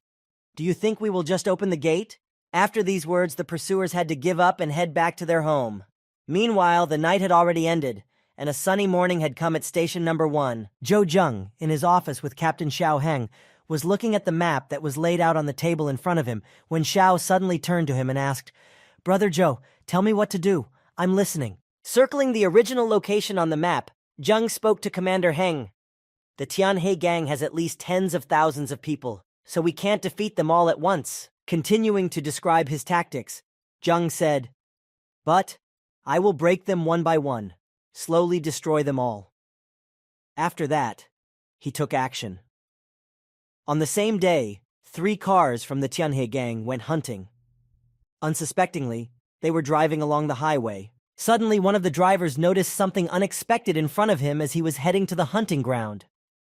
A: Do you think we will just open the gate?" After these words, the pursuers had to give up and head back to their home. Meanwhile, the night had already ended, and a sunny morning had come at station number 1. Zhou Zheng, in his office with Captain Xiao Heng, was looking at the map that was laid out on the table in front of him when Xiao suddenly turned to him and asked, "Brother Zhou, tell me what to do. I'm listening." Circling the original location on the map, Zheng spoke to Commander Heng. "The Tianhe gang has at least tens of thousands of people, so we can't defeat them all at once." Continuing to describe his tactics, Zheng said, "But I will break them one by one, slowly destroy them all." After that, he took action. On the same day, 3 cars from the Tianhe gang went hunting. Unsuspectingly, they were driving along the highway. Suddenly, one of the drivers noticed something unexpected in front of him as he was heading to the hunting ground.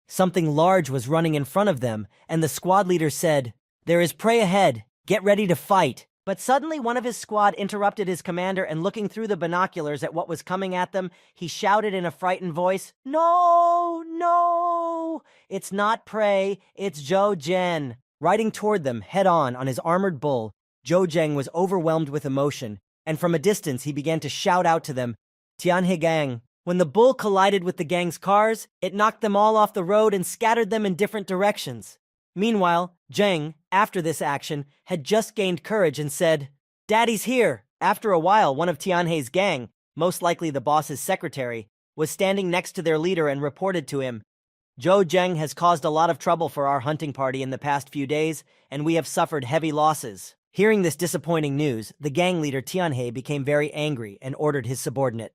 A: Something large was running in front of them, and the squad leader said, "There is prey ahead. Get ready to fight." But suddenly one of his squad interrupted his commander, and looking through the binoculars at what was coming at them, he shouted in a frightened voice, "No, no! It's not prey, it's Zhou Zhen." Riding toward them head-on his armored bull, Zhou Zheng was overwhelmed with emotion, and from a distance he began to shout out to them, "Tianhe gang." When the bull collided with the gang's cars, it knocked them all off the road and scattered them in different directions. Meanwhile, Zheng, after this action, had just gained courage and said, "Daddy's here." After a while, one of Tianhe's gang, most likely the boss's secretary, was standing next to their leader and reported to him, "Zhou Zheng has caused a lot of trouble for our hunting party in the past few days, and we have suffered heavy losses." Hearing this disappointing news, the gang leader Tianhe became very angry and ordered his subordinate,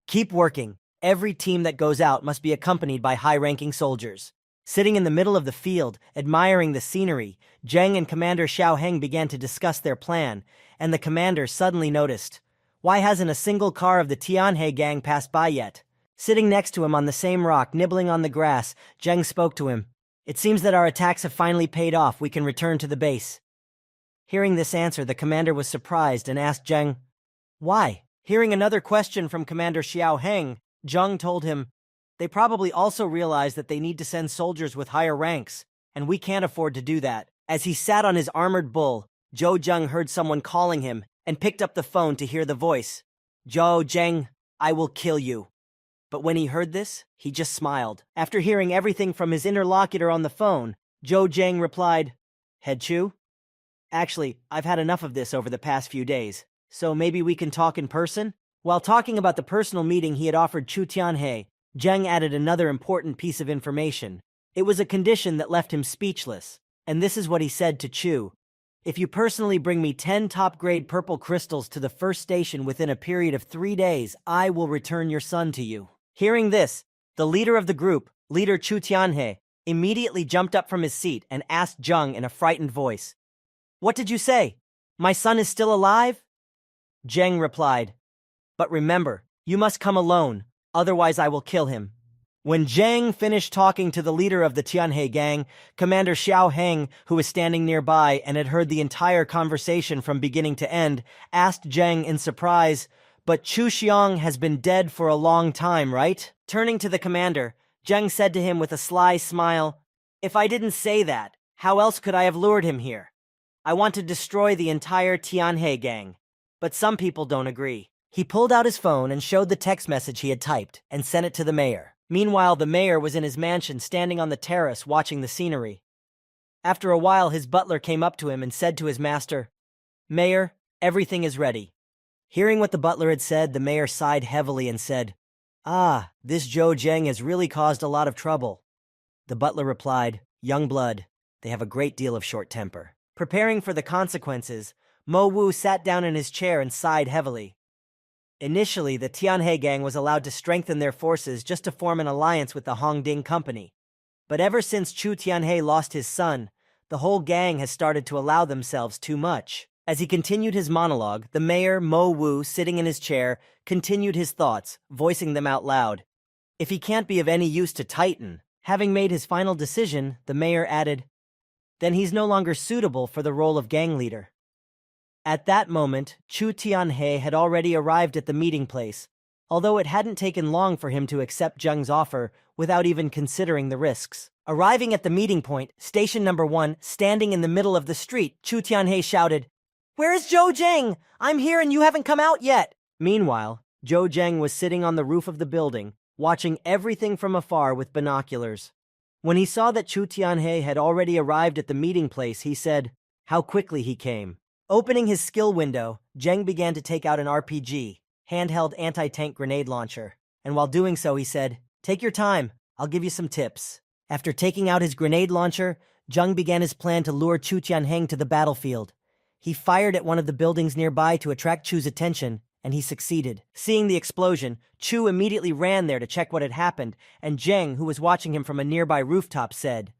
A: "Keep working. Every team that goes out must be accompanied by high-ranking soldiers." Sitting in the middle of the field, admiring the scenery, Zheng and Commander Xiao Heng began to discuss their plan, and the commander suddenly noticed, "Why hasn't a single car of the Tianhe gang passed by yet?" Sitting next to him on the same rock, nibbling on the grass, Zheng spoke to him, "It seems that our attacks have finally paid off. We can return to the base." Hearing this answer, the commander was surprised and asked Zheng, "Why?" Hearing another question from Commander Xiao Heng, Zheng told him, "They probably also realize that they need to send soldiers with higher ranks, and we can't afford to do that." As he sat on his armored bull, Zhou Zheng heard someone calling him and picked up the phone to hear the voice. "Zhou Zheng, I will kill you." But when he heard this, he just smiled. After hearing everything from his interlocutor on the phone, Zhou Zheng replied, "Head Chu? Actually, I've had enough of this over the past few days, so maybe we can talk in person?" While talking about the personal meeting he had offered Chu Tianhe, Zheng added another important piece of information. It was a condition that left him speechless, and this is what he said to Chu. If you personally bring me 10 top-grade purple crystals to the first station within a period of 3 days, I will return your son to you. Hearing this, the leader of the group, Leader Chu Tianhe, immediately jumped up from his seat and asked Zheng in a frightened voice, "What did you say? My son is still alive?" Zheng replied, "But remember, you must come alone, otherwise I will kill him." When Zheng finished talking to the leader of the Tianhe gang, Commander Xiao Heng, who was standing nearby and had heard the entire conversation from beginning to end, asked Zheng in surprise, "But Chu Xiong has been dead for a long time, right?" Turning to the commander, Zheng said to him with a sly smile, "If I didn't say that, how else could I have lured him here? I want to destroy the entire Tianhe gang, but some people don't agree." He pulled out his phone and showed the text message he had typed and sent it to the mayor. Meanwhile, the mayor was in his mansion standing on the terrace watching the scenery. After a while, his butler came up to him and said to his master, "Mayor, everything is ready." Hearing what the butler had said, the mayor sighed heavily and said, "Ah, this Zhou Zheng has really caused a lot of trouble." The butler replied, "Young blood, they have a great deal of short temper." Preparing for the consequences, Mo Wu sat down in his chair and sighed heavily. Initially, the Tianhe gang was allowed to strengthen their forces just to form an alliance with the Hongding Company. But ever since Chu Tianhe lost his son, the whole gang has started to allow themselves too much. As he continued his monologue, the mayor, Mo Wu, sitting in his chair, continued his thoughts, voicing them out loud. If he can't be of any use to Titan, having made his final decision, the mayor added, then he's no longer suitable for the role of gang leader. At that moment, Chu Tianhe had already arrived at the meeting place, although it hadn't taken long for him to accept Zheng's offer without even considering the risks. Arriving at the meeting point, station number 1, standing in the middle of the street, Chu Tianhe shouted, "Where is Zhou Zheng? I'm here and you haven't come out yet!" Meanwhile, Zhou Zheng was sitting on the roof of the building, watching everything from afar with binoculars. When he saw that Chu Tianhe had already arrived at the meeting place, he said, "How quickly he came." Opening his skill window, Zheng began to take out an RPG, handheld anti-tank grenade launcher, and while doing so he said, "Take your time, I'll give you some tips." After taking out his grenade launcher, Zheng began his plan to lure Chu Tianheng to the battlefield. He fired at one of the buildings nearby to attract Chu's attention, and he succeeded. Seeing the explosion, Chu immediately ran there to check what had happened, and Zheng, who was watching him from a nearby rooftop, said,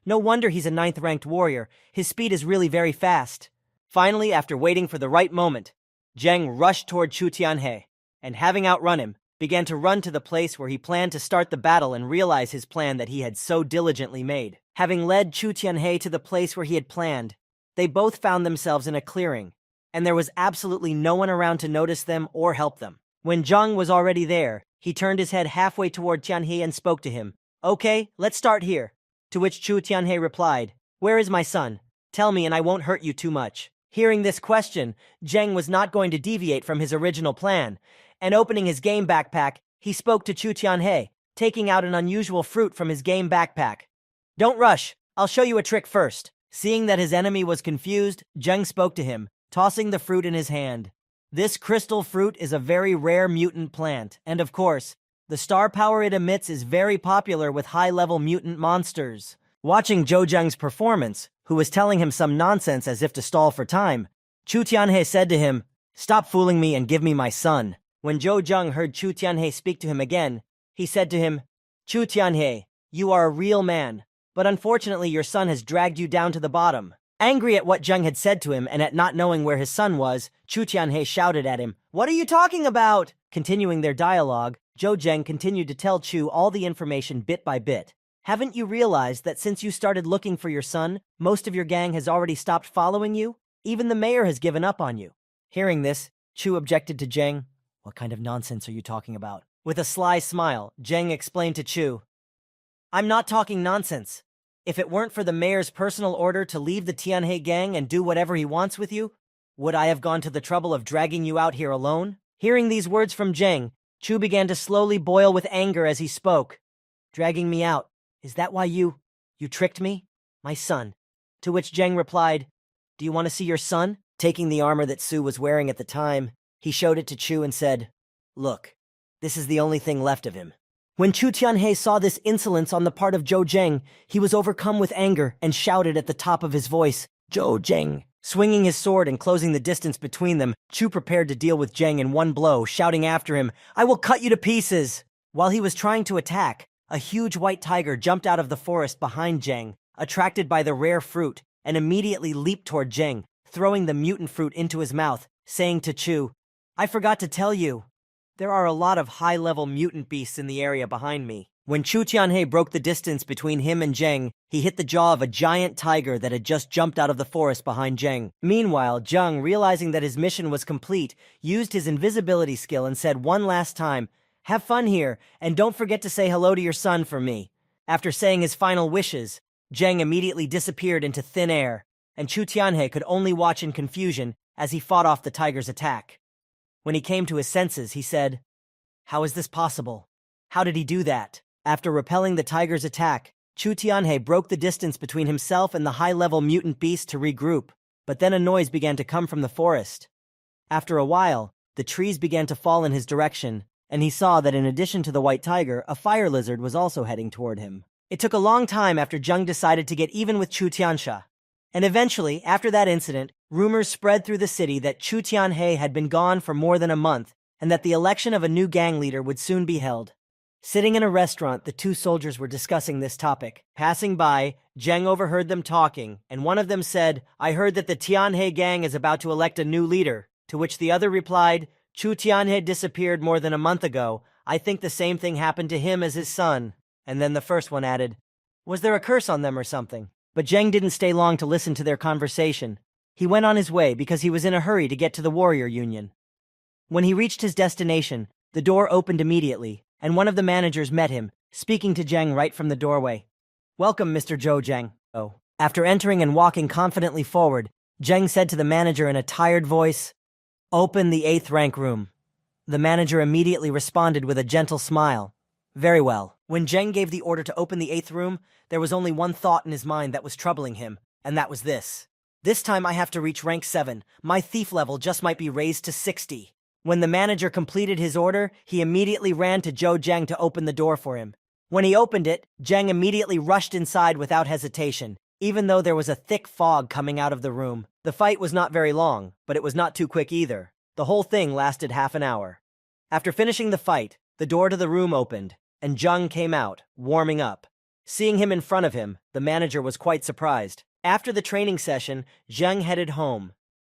A: "No wonder he's a 9th-ranked warrior. His speed is really very fast." Finally, after waiting for the right moment, Zheng rushed toward Chu Tianhe, and having outrun him, began to run to the place where he planned to start the battle and realize his plan that he had so diligently made. Having led Chu Tianhe to the place where he had planned, they both found themselves in a clearing, and there was absolutely no one around to notice them or help them. When Zheng was already there, he turned his head halfway toward Tianhe and spoke to him. "Okay, let's start here." To which Chu Tianhe replied, "Where is my son? Tell me and I won't hurt you too much." Hearing this question, Zheng was not going to deviate from his original plan, and opening his game backpack, he spoke to Chu Tianhe, taking out an unusual fruit from his game backpack. "Don't rush, I'll show you a trick first." Seeing that his enemy was confused, Zheng spoke to him, tossing the fruit in his hand. This crystal fruit is a very rare mutant plant, and of course, the star power it emits is very popular with high-level mutant monsters. Watching Zhou Zheng's performance, who was telling him some nonsense as if to stall for time, Chu Tianhe said to him, "Stop fooling me and give me my son." When Zhou Zheng heard Chu Tianhe speak to him again, he said to him, "Chu Tianhe, you are a real man, but unfortunately your son has dragged you down to the bottom." Angry at what Zheng had said to him and at not knowing where his son was, Chu Tianhe shouted at him, "What are you talking about?" Continuing their dialogue, Zhou Zheng continued to tell Chu all the information bit by bit. "Haven't you realized that since you started looking for your son, most of your gang has already stopped following you? Even the mayor has given up on you." Hearing this, Chu objected to Zheng. "What kind of nonsense are you talking about?" With a sly smile, Zheng explained to Chu, "I'm not talking nonsense. If it weren't for the mayor's personal order to leave the Tianhe gang and do whatever he wants with you, would I have gone to the trouble of dragging you out here alone?" Hearing these words from Zheng, Chu began to slowly boil with anger as he spoke. "Dragging me out? Is that why you tricked me? My son." To which Zheng replied, "Do you want to see your son?" Taking the armor that Su was wearing at the time, he showed it to Chu and said, "Look, this is the only thing left of him. When Chu Tianhe saw this insolence on the part of Zhou Zheng, he was overcome with anger and shouted at the top of his voice, "Zhou Zheng!" Swinging his sword and closing the distance between them, Chu prepared to deal with Zheng in one blow, shouting after him, "I will cut you to pieces!" While he was trying to attack, a huge white tiger jumped out of the forest behind Zheng, attracted by the rare fruit, and immediately leaped toward Zheng, throwing the mutant fruit into his mouth, saying to Chu, "I forgot to tell you. There are a lot of high-level mutant beasts in the area behind me." When Chu Tianhe broke the distance between him and Zheng, he hit the jaw of a giant tiger that had just jumped out of the forest behind Zheng. Meanwhile, Zheng, realizing that his mission was complete, used his invisibility skill and said one last time, "Have fun here, and don't forget to say hello to your son for me." After saying his final wishes, Zheng immediately disappeared into thin air, and Chu Tianhe could only watch in confusion as he fought off the tiger's attack. When he came to his senses, he said, "How is this possible? How did he do that?" After repelling the tiger's attack, Chu Tianhe broke the distance between himself and the high-level mutant beast to regroup, but then a noise began to come from the forest. After a while, the trees began to fall in his direction, and he saw that in addition to the white tiger, a fire lizard was also heading toward him. It took a long time after Zheng decided to get even with Chu Tiansha. And eventually, after that incident, rumors spread through the city that Chu Tianhe had been gone for more than a month, and that the election of a new gang leader would soon be held. Sitting in a restaurant, the two soldiers were discussing this topic. Passing by, Zheng overheard them talking, and one of them said, "I heard that the Tianhe gang is about to elect a new leader," to which the other replied, "Chu Tianhe disappeared more than a month ago. I think the same thing happened to him as his son." And then the first one added, "Was there a curse on them or something?" But Zheng didn't stay long to listen to their conversation. He went on his way because he was in a hurry to get to the warrior union. When he reached his destination, the door opened immediately, and one of the managers met him, speaking to Zheng right from the doorway. "Welcome, Mr. Zhou Zheng." After entering and walking confidently forward, Zheng said to the manager in a tired voice, "Open the 8th rank room." The manager immediately responded with a gentle smile. "Very well." When Zheng gave the order to open the 8th room, there was only one thought in his mind that was troubling him, and that was this. "This time I have to reach rank 7. My thief level just might be raised to 60. When the manager completed his order, he immediately ran to Zhou Zheng to open the door for him. When he opened it, Zheng immediately rushed inside without hesitation, even though there was a thick fog coming out of the room. The fight was not very long, but it was not too quick either. The whole thing lasted half an hour. After finishing the fight, the door to the room opened, and Zheng came out, warming up. Seeing him in front of him, the manager was quite surprised. After the training session, Zheng headed home.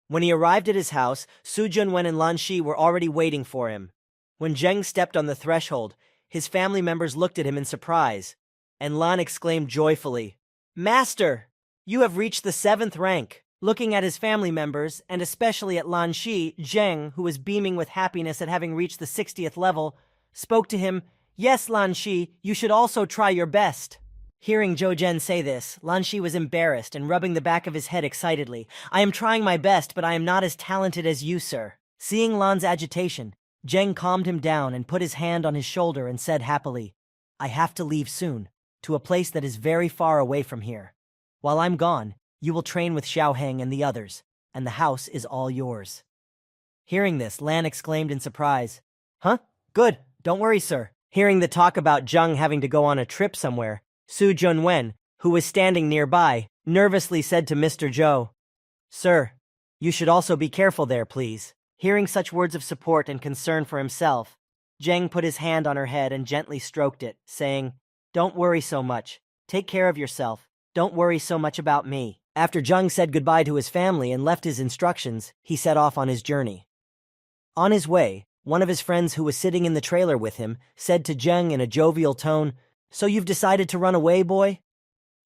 A: When he arrived at his house, Su Junwen and Lan Shi were already waiting for him. When Zheng stepped on the threshold, his family members looked at him in surprise, and Lan exclaimed joyfully, "Master, you have reached the 7th rank." Looking at his family members, and especially at Lan Shi, Zheng, who was beaming with happiness at having reached the 60th level, spoke to him, "Yes, Lan Shi, you should also try your best." Hearing Zhou Zhen say this, Lan Shi was embarrassed and rubbing the back of his head excitedly. "I am trying my best, but I am not as talented as you, sir." Seeing Lan's agitation, Zheng calmed him down and put his hand on his shoulder and said happily, "I have to leave soon, to a place that is very far away from here. While I'm gone, you will train with Xiaoheng and the others, and the house is all yours." Hearing this, Lan exclaimed in surprise, "Huh? Good, don't worry, sir." Hearing the talk about Zheng having to go on a trip somewhere, Su Junwen, who was standing nearby, nervously said to Mr. Zhou, "Sir, you should also be careful there, please." Hearing such words of support and concern for himself, Zheng put his hand on her head and gently stroked it, saying, "Don't worry so much. Take care of yourself. Don't worry so much about me." After Zheng said goodbye to his family and left his instructions, he set off on his journey. On his way, one of his friends who was sitting in the trailer with him said to Zheng in a jovial tone, "So you've decided to run away, boy?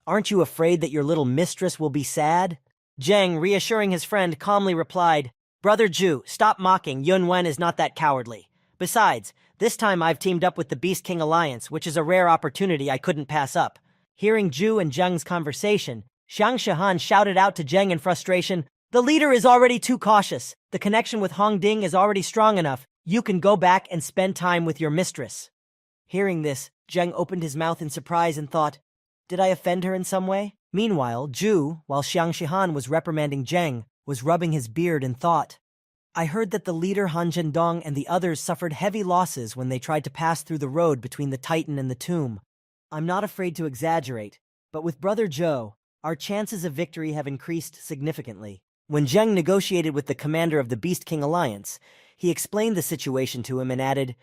A: Aren't you afraid that your little mistress will be sad?" Zheng, reassuring his friend, calmly replied, "Brother Zhu, stop mocking. Yun Wen is not that cowardly. Besides, this time I've teamed up with the Beast King Alliance, which is a rare opportunity I couldn't pass up." Hearing Zhu and Zheng's conversation, Xiang Shihan shouted out to Zheng in frustration, "The leader is already too cautious. The connection with Hong Ding is already strong enough. You can go back and spend time with your mistress." Hearing this, Zheng opened his mouth in surprise and thought, "Did I offend her in some way?" Meanwhile, Zhu, while Xiang Shihan was reprimanding Zheng, was rubbing his beard and thought, I heard that the leader Han Zhendong and the others suffered heavy losses when they tried to pass through the road between the Titan and the tomb. I'm not afraid to exaggerate, but with Brother Zhou, our chances of victory have increased significantly. When Zheng negotiated with the commander of the Beast King Alliance, he explained the situation to him and added,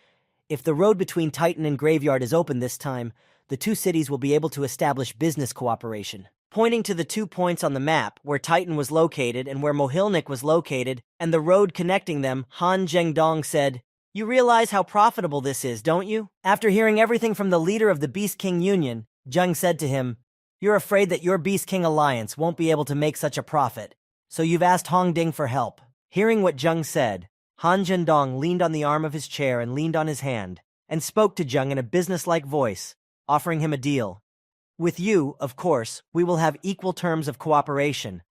A: "If the road between Titan and Graveyard is open this time, the two cities will be able to establish business cooperation." Pointing to the 2 points on the map where Titan was located and where Mohilnik was located, and the road connecting them, Han Zhendong said, "You realize how profitable this is, don't you?" After hearing everything from the leader of the Beast King Union, Zheng said to him, "You're afraid that your Beast King Alliance won't be able to make such a profit, so you've asked Hongding for help." Hearing what Zheng said, Han Zhendong leaned on the arm of his chair and leaned on his hand, and spoke to Zheng in a businesslike voice, offering him a deal. "With you, of course, we will have equal terms of cooperation.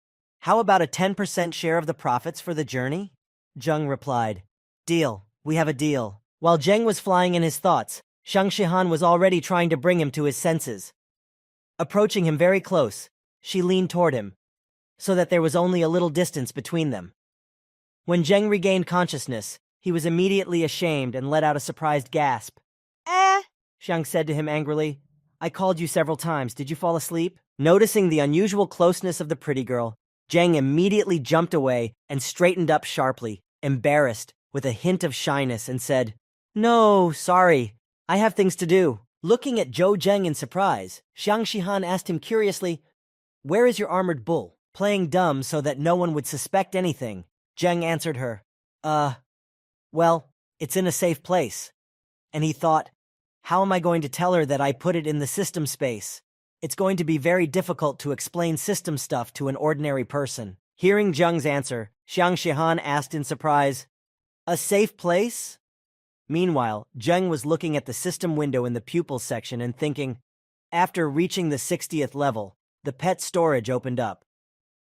A: How about a 10% share of the profits for the journey?" Zheng replied, "Deal, we have a deal." While Zheng was flying in his thoughts, Shang Shihan was already trying to bring him to his senses. Approaching him very close, she leaned toward him, so that there was only a little distance between them. When Zheng regained consciousness, he was immediately ashamed and let out a surprised gasp. Shang said to him angrily, "I called you several times. Did you fall asleep?" Noticing the unusual closeness of the pretty girl, Zheng immediately jumped away and straightened up sharply, embarrassed, with a hint of shyness, and said, "No, sorry. I have things to do." Looking at Zhou Zheng in surprise, Xiang Shihan asked him curiously, "Where is your armored bull?" Playing dumb so that no one would suspect anything, Zheng answered her, Well, it's in a safe place." And he thought, how am I going to tell her that I put it in the system space? It's going to be very difficult to explain system stuff to an ordinary person. Hearing Zheng's answer, Xiang Shihan asked in surprise, "A safe place?" Meanwhile, Zheng was looking at the system window in the pupils section and thinking, after reaching the 60th level, the pet storage opened up.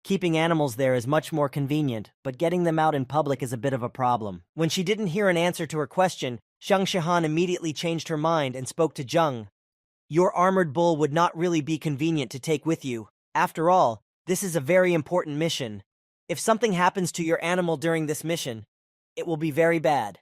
A: Keeping animals there is much more convenient, but getting them out in public is a bit of a problem. When she didn't hear an answer to her question, Xiang Shihan immediately changed her mind and spoke to Zheng. "Your armored bull would not really be convenient to take with you. After all, this is a very important mission. If something happens to your animal during this mission, it will be very bad."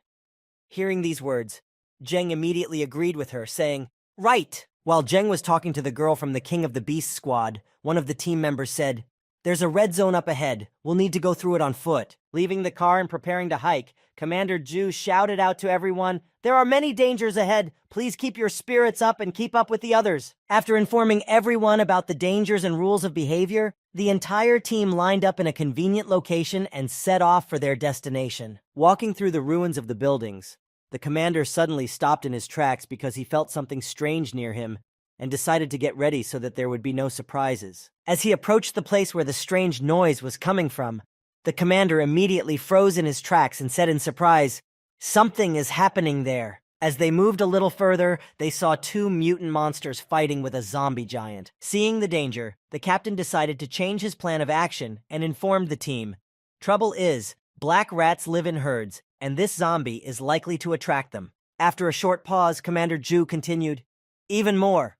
A: Hearing these words, Zheng immediately agreed with her, saying, "Right." While Zheng was talking to the girl from the King of the Beasts squad, one of the team members said, "There's a red zone up ahead. We'll need to go through it on foot." Leaving the car and preparing to hike, Commander Zhu shouted out to everyone, "There are many dangers ahead. Please keep your spirits up and keep up with the others." After informing everyone about the dangers and rules of behavior, the entire team lined up in a convenient location and set off for their destination. Walking through the ruins of the buildings, the commander suddenly stopped in his tracks because he felt something strange near him and decided to get ready so that there would be no surprises. As he approached the place where the strange noise was coming from, the commander immediately froze in his tracks and said in surprise, "Something is happening there." As they moved a little further, they saw two mutant monsters fighting with a zombie giant. Seeing the danger, the captain decided to change his plan of action and informed the team, "Trouble is, black rats live in herds, and this zombie is likely to attract them." After a short pause, Commander Zhu continued, "Even more."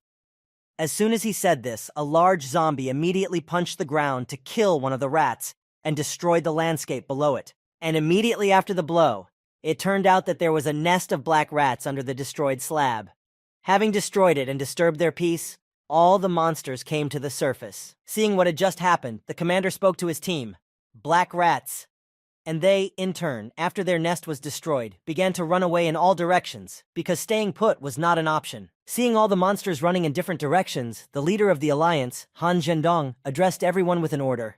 A: As soon as he said this, a large zombie immediately punched the ground to kill one of the rats and destroyed the landscape below it. And immediately after the blow, it turned out that there was a nest of black rats under the destroyed slab. Having destroyed it and disturbed their peace, all the monsters came to the surface. Seeing what had just happened, the commander spoke to his team, "Black rats." And they, in turn, after their nest was destroyed, began to run away in all directions, because staying put was not an option. Seeing all the monsters running in different directions, the leader of the alliance, Han Zhendong, addressed everyone with an order.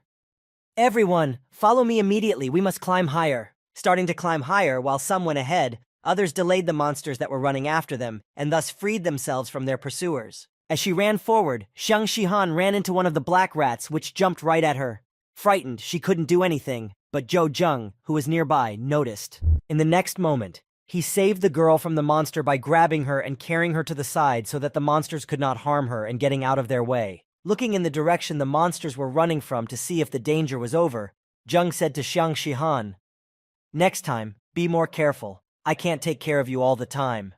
A: "Everyone, follow me immediately, we must climb higher." Starting to climb higher, while some went ahead, others delayed the monsters that were running after them, and thus freed themselves from their pursuers. As she ran forward, Xiang Shihan ran into one of the black rats, which jumped right at her. Frightened, she couldn't do anything, but Zhou Zheng, who was nearby, noticed. In the next moment, he saved the girl from the monster by grabbing her and carrying her to the side so that the monsters could not harm her and getting out of their way. Looking in the direction the monsters were running from to see if the danger was over, Zheng said to Xiang Shihan, "Next time, be more careful. I can't take care of you all the time."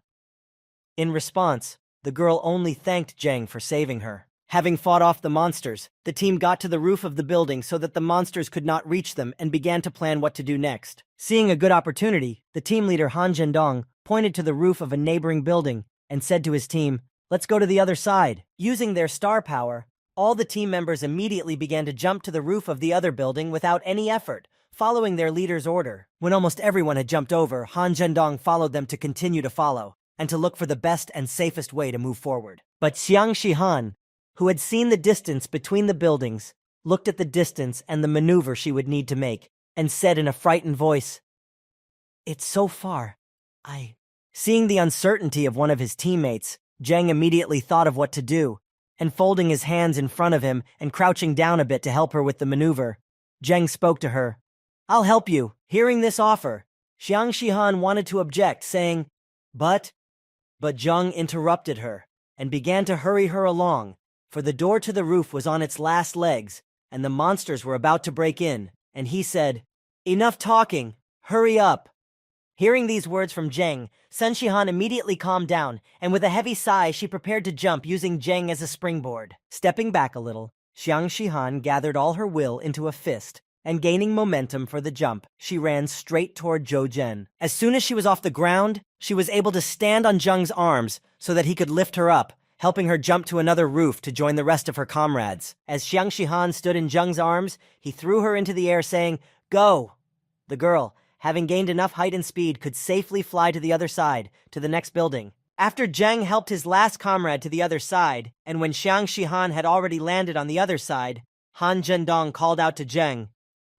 A: In response, the girl only thanked Zheng for saving her. Having fought off the monsters, the team got to the roof of the building so that the monsters could not reach them and began to plan what to do next. Seeing a good opportunity, the team leader Han Zhendong pointed to the roof of a neighboring building and said to his team, "Let's go to the other side." Using their star power, all the team members immediately began to jump to the roof of the other building without any effort, following their leader's order. When almost everyone had jumped over, Han Zhendong followed them to continue to follow and to look for the best and safest way to move forward. But Xiang Shihan, who had seen the distance between the buildings, looked at the distance and the maneuver she would need to make, and said in a frightened voice, "It's so far. Seeing the uncertainty of one of his teammates, Zheng immediately thought of what to do, and folding his hands in front of him and crouching down a bit to help her with the maneuver, Zheng spoke to her. "I'll help you." Hearing this offer, Xiang Shihan wanted to object, saying, But Zheng interrupted her and began to hurry her along, for the door to the roof was on its last legs, and the monsters were about to break in, and he said, "Enough talking, hurry up." Hearing these words from Zheng, Sun Shihan immediately calmed down, and with a heavy sigh she prepared to jump using Zheng as a springboard. Stepping back a little, Xiang Shihan gathered all her will into a fist, and gaining momentum for the jump, she ran straight toward Zhou Zhen. As soon as she was off the ground, she was able to stand on Zheng's arms so that he could lift her up, helping her jump to another roof to join the rest of her comrades. As Xiang Shihan stood in Zheng's arms, he threw her into the air saying, "Go!" The girl, having gained enough height and speed, could safely fly to the other side, to the next building. After Zheng helped his last comrade to the other side, and when Xiang Shihan had already landed on the other side, Han Zhendong called out to Zheng,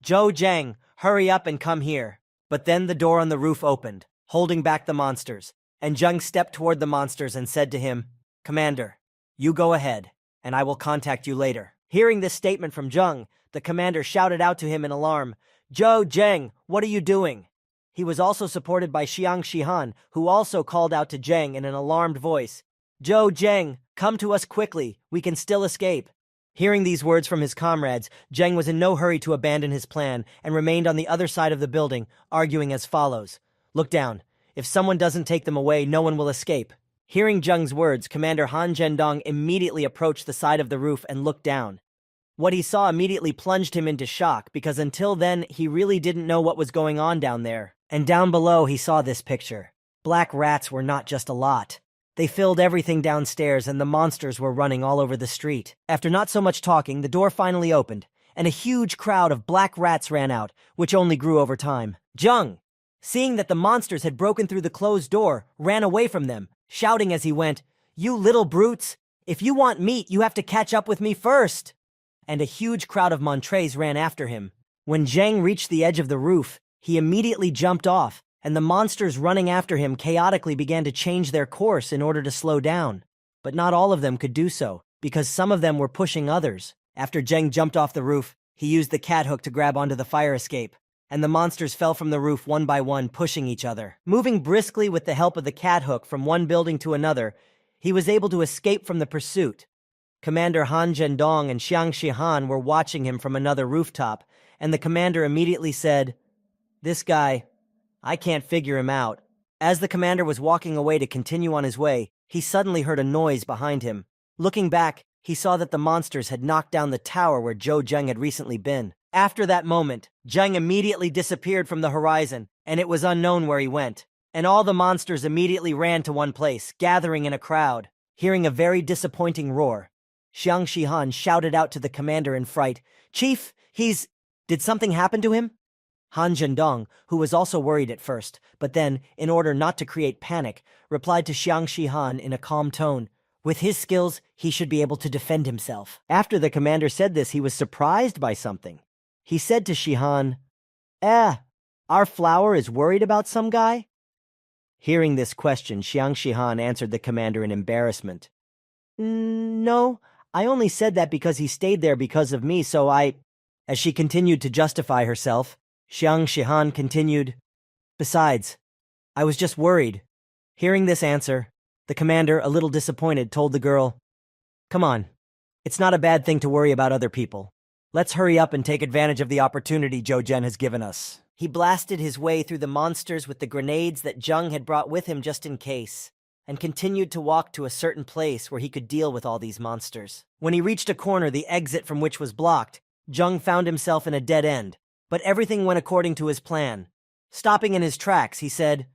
A: "Zhou Zheng, hurry up and come here." But then the door on the roof opened, holding back the monsters, and Zheng stepped toward the monsters and said to him, "Commander, you go ahead, and I will contact you later." Hearing this statement from Zheng, the commander shouted out to him in alarm, "Zhou Zheng, what are you doing?" He was also supported by Xiang Shihan, who also called out to Zheng in an alarmed voice, "Zhou Zheng, come to us quickly, we can still escape." Hearing these words from his comrades, Zheng was in no hurry to abandon his plan and remained on the other side of the building, arguing as follows, "Look down. If someone doesn't take them away, no one will escape." Hearing Zheng's words, Commander Han Zhendong immediately approached the side of the roof and looked down. What he saw immediately plunged him into shock, because until then, he really didn't know what was going on down there. And down below, he saw this picture. Black rats were not just a lot. They filled everything downstairs, and the monsters were running all over the street. After not so much talking, the door finally opened, and a huge crowd of black rats ran out, which only grew over time. Zheng, seeing that the monsters had broken through the closed door, ran away from them, shouting as he went, "You little brutes! If you want meat, you have to catch up with me first!" And a huge crowd of Montres ran after him. When Zheng reached the edge of the roof, he immediately jumped off, and the monsters running after him chaotically began to change their course in order to slow down. But not all of them could do so, because some of them were pushing others. After Zheng jumped off the roof, he used the cat hook to grab onto the fire escape, and the monsters fell from the roof one by one, pushing each other. Moving briskly with the help of the cat hook from one building to another, he was able to escape from the pursuit. Commander Han Zhendong and Xiang Shihan were watching him from another rooftop, and the commander immediately said, "This guy, I can't figure him out." As the commander was walking away to continue on his way, he suddenly heard a noise behind him. Looking back, he saw that the monsters had knocked down the tower where Zhou Zheng had recently been. After that moment, Zheng immediately disappeared from the horizon, and it was unknown where he went. And all the monsters immediately ran to one place, gathering in a crowd. Hearing a very disappointing roar, Xiang Shihan shouted out to the commander in fright, "Chief, did something happen to him?" Han Zhendong, who was also worried at first, but then, in order not to create panic, replied to Xiang Shihan in a calm tone, "With his skills, he should be able to defend himself." After the commander said this, he was surprised by something. He said to Shihan, "Our flower is worried about some guy?" Hearing this question, Xiang Shihan answered the commander in embarrassment. "No, I only said that because he stayed there because of me, so I—" As she continued to justify herself, Xiang Shihan continued, "Besides, I was just worried." Hearing this answer, the commander, a little disappointed, told the girl, "Come on, it's not a bad thing to worry about other people. Let's hurry up and take advantage of the opportunity Zhou Zhen has given us." He blasted his way through the monsters with the grenades that Zheng had brought with him just in case. and continued to walk to a certain place where he could deal with all these monsters. When he reached a corner, the exit from which was blocked, Jung found himself in a dead end, but everything went according to his plan. Stopping in his tracks, he said,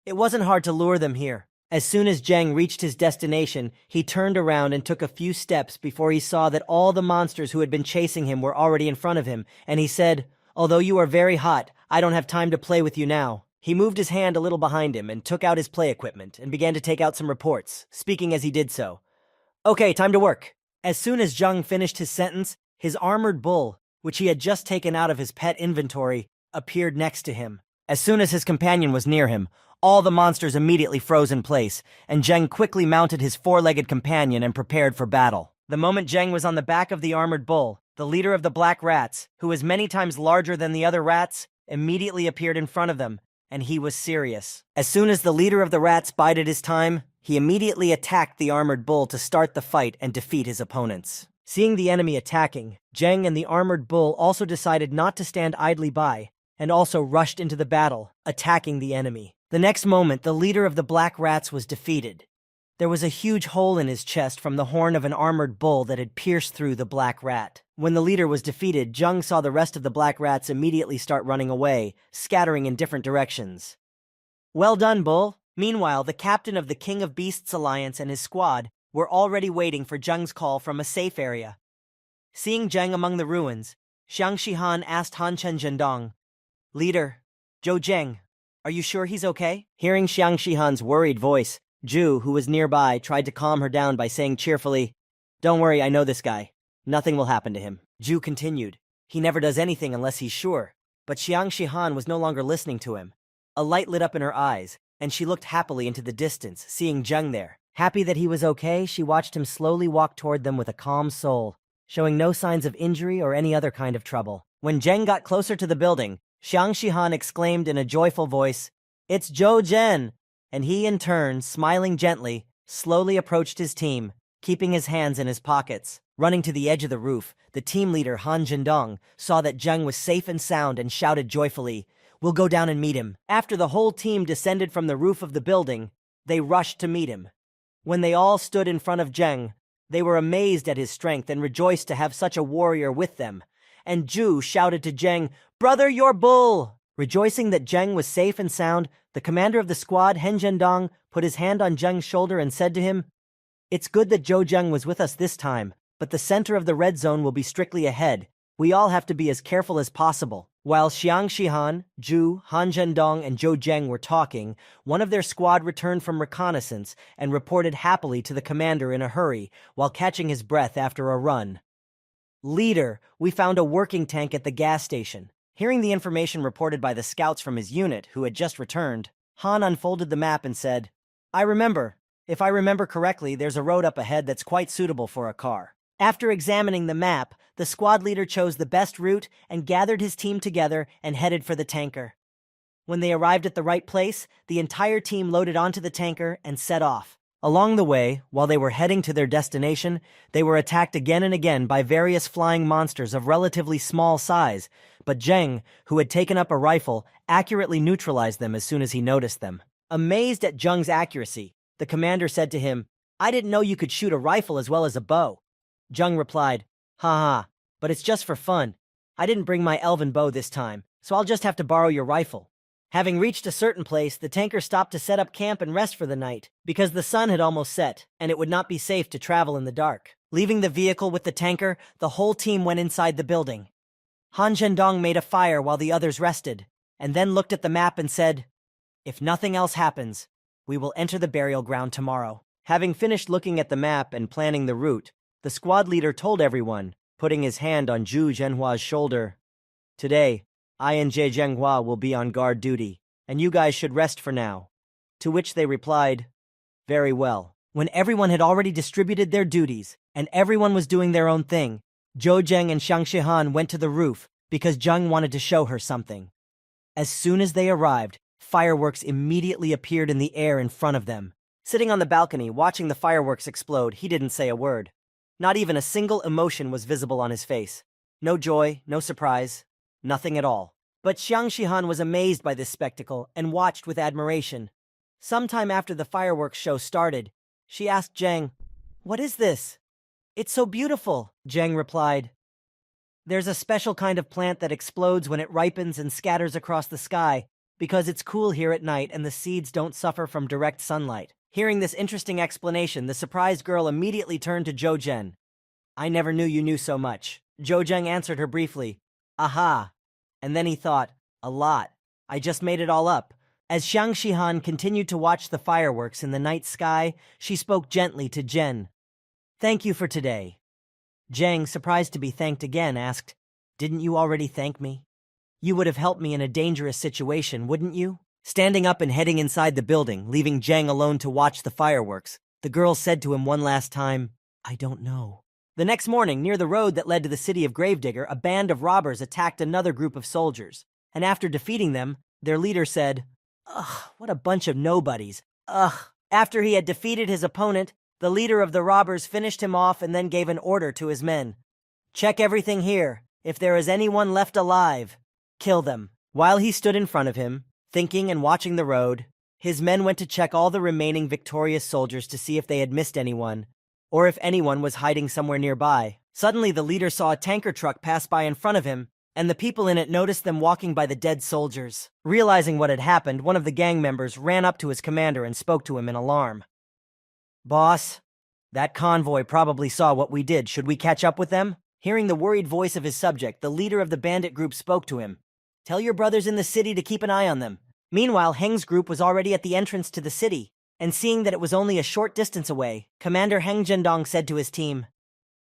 A: "It wasn't hard to lure them here." As soon as Jeng reached his destination, he turned around and took a few steps before he saw that all the monsters who had been chasing him were already in front of him, and he said, "Although you are very hot, I don't have time to play with you now." He moved his hand a little behind him and took out his play equipment and began to take out some reports, speaking as he did so. "Okay, time to work." As soon as Jung finished his sentence, his armored bull, which he had just taken out of his pet inventory, appeared next to him. As soon as his companion was near him, all the monsters immediately froze in place, and Jeng quickly mounted his four-legged companion and prepared for battle. The moment Jeng was on the back of the armored bull, the leader of the black rats, who was many times larger than the other rats, immediately appeared in front of them, and he was serious. As soon as the leader of the rats bided his time, he immediately attacked the armored bull to start the fight and defeat his opponents. Seeing the enemy attacking, Jeng and the armored bull also decided not to stand idly by, and also rushed into the battle, attacking the enemy. The next moment, the leader of the black rats was defeated. There was a huge hole in his chest from the horn of an armored bull that had pierced through the black rat. When the leader was defeated, Jung saw the rest of the black rats immediately start running away, scattering in different directions. "Well done, Bull." Meanwhile, the captain of the King of Beasts Alliance and his squad were already waiting for Jung's call from a safe area. Seeing Jeng among the ruins, Xiang Shihan asked Han Chen Zhendong, "Leader, Zhou Zheng, are you sure he's okay?" Hearing Xiang Shihan's worried voice, Zhu, who was nearby, tried to calm her down by saying cheerfully, "Don't worry, I know this guy. Nothing will happen to him." Zhu continued, "He never does anything unless he's sure." But Xiang Shihan was no longer listening to him. A light lit up in her eyes, and she looked happily into the distance, seeing Zheng there. Happy that he was okay, she watched him slowly walk toward them with a calm soul, showing no signs of injury or any other kind of trouble. When Zheng got closer to the building, Xiang Shihan exclaimed in a joyful voice, "It's Zhou Zhen!" And he, in turn, smiling gently, slowly approached his team, keeping his hands in his pockets. Running to the edge of the roof, the team leader, Han Zhendong, saw that Zheng was safe and sound and shouted joyfully, "We'll go down and meet him." After the whole team descended from the roof of the building, they rushed to meet him. When they all stood in front of Zheng, they were amazed at his strength and rejoiced to have such a warrior with them. And Zhu shouted to Zheng, "Brother, your bull!" Rejoicing that Zheng was safe and sound, the commander of the squad, Hen Zhendong, put his hand on Zheng's shoulder and said to him, "It's good that Zhou Zheng was with us this time, but the center of the red zone will be strictly ahead. We all have to be as careful as possible." While Xiang Shihan, Zhu, Han Zhendong, and Zhou Zheng were talking, one of their squad returned from reconnaissance and reported happily to the commander in a hurry while catching his breath after a run. "Leader, we found a working tank at the gas station." Hearing the information reported by the scouts from his unit, who had just returned, Han unfolded the map and said, "I remember. If I remember correctly, there's a road up ahead that's quite suitable for a car." After examining the map, the squad leader chose the best route and gathered his team together and headed for the tanker. When they arrived at the right place, the entire team loaded onto the tanker and set off. Along the way, while they were heading to their destination, they were attacked again and again by various flying monsters of relatively small size, but Zheng, who had taken up a rifle, accurately neutralized them as soon as he noticed them. Amazed at Zheng's accuracy, the commander said to him, "I didn't know you could shoot a rifle as well as a bow." Zheng replied, "Ha ha, but it's just for fun. I didn't bring my elven bow this time, so I'll just have to borrow your rifle." Having reached a certain place, the tanker stopped to set up camp and rest for the night, because the sun had almost set, and it would not be safe to travel in the dark. Leaving the vehicle with the tanker, the whole team went inside the building. Han Zhendong made a fire while the others rested, and then looked at the map and said, "If nothing else happens, we will enter the burial ground tomorrow." Having finished looking at the map and planning the route, the squad leader told everyone, putting his hand on Zhu Zhenhua's shoulder, "Today, I and Jie Zhenghua will be on guard duty, and you guys should rest for now." To which they replied, "Very well." When everyone had already distributed their duties, and everyone was doing their own thing, Zhou Zheng and Xiang Shihan went to the roof because Zheng wanted to show her something. As soon as they arrived, fireworks immediately appeared in the air in front of them. Sitting on the balcony, watching the fireworks explode, he didn't say a word. Not even a single emotion was visible on his face. No joy, no surprise, nothing at all. But Xiang Shihan was amazed by this spectacle and watched with admiration. Sometime after the fireworks show started, she asked Zheng, "What is this? It's so beautiful." Zheng replied, "There's a special kind of plant that explodes when it ripens and scatters across the sky because it's cool here at night and the seeds don't suffer from direct sunlight." Hearing this interesting explanation, the surprised girl immediately turned to Zhou Zhen. "I never knew you knew so much." Zhou Zheng answered her briefly, "Aha." And then he thought, "A lot. I just made it all up." As Xiang Shihan continued to watch the fireworks in the night sky, she spoke gently to Zhen. "Thank you for today." Zheng, surprised to be thanked again, asked, "Didn't you already thank me? You would have helped me in a dangerous situation, wouldn't you?" Standing up and heading inside the building, leaving Zheng alone to watch the fireworks, the girl said to him one last time, "I don't know." The next morning, near the road that led to the city of Gravedigger, a band of robbers attacked another group of soldiers, and after defeating them, their leader said, "Ugh, what a bunch of nobodies. Ugh." After he had defeated his opponent, the leader of the robbers finished him off and then gave an order to his men. "Check everything here. If there is anyone left alive, kill them." While he stood in front of him, thinking and watching the road, his men went to check all the remaining victorious soldiers to see if they had missed anyone, or if anyone was hiding somewhere nearby. Suddenly, the leader saw a tanker truck pass by in front of him, and the people in it noticed them walking by the dead soldiers. Realizing what had happened, one of the gang members ran up to his commander and spoke to him in alarm. "Boss, that convoy probably saw what we did. Should we catch up with them?" Hearing the worried voice of his subject, the leader of the bandit group spoke to him. "Tell your brothers in the city to keep an eye on them." Meanwhile, Heng's group was already at the entrance to the city, and seeing that it was only a short distance away, Commander Heng Zhendong said to his team,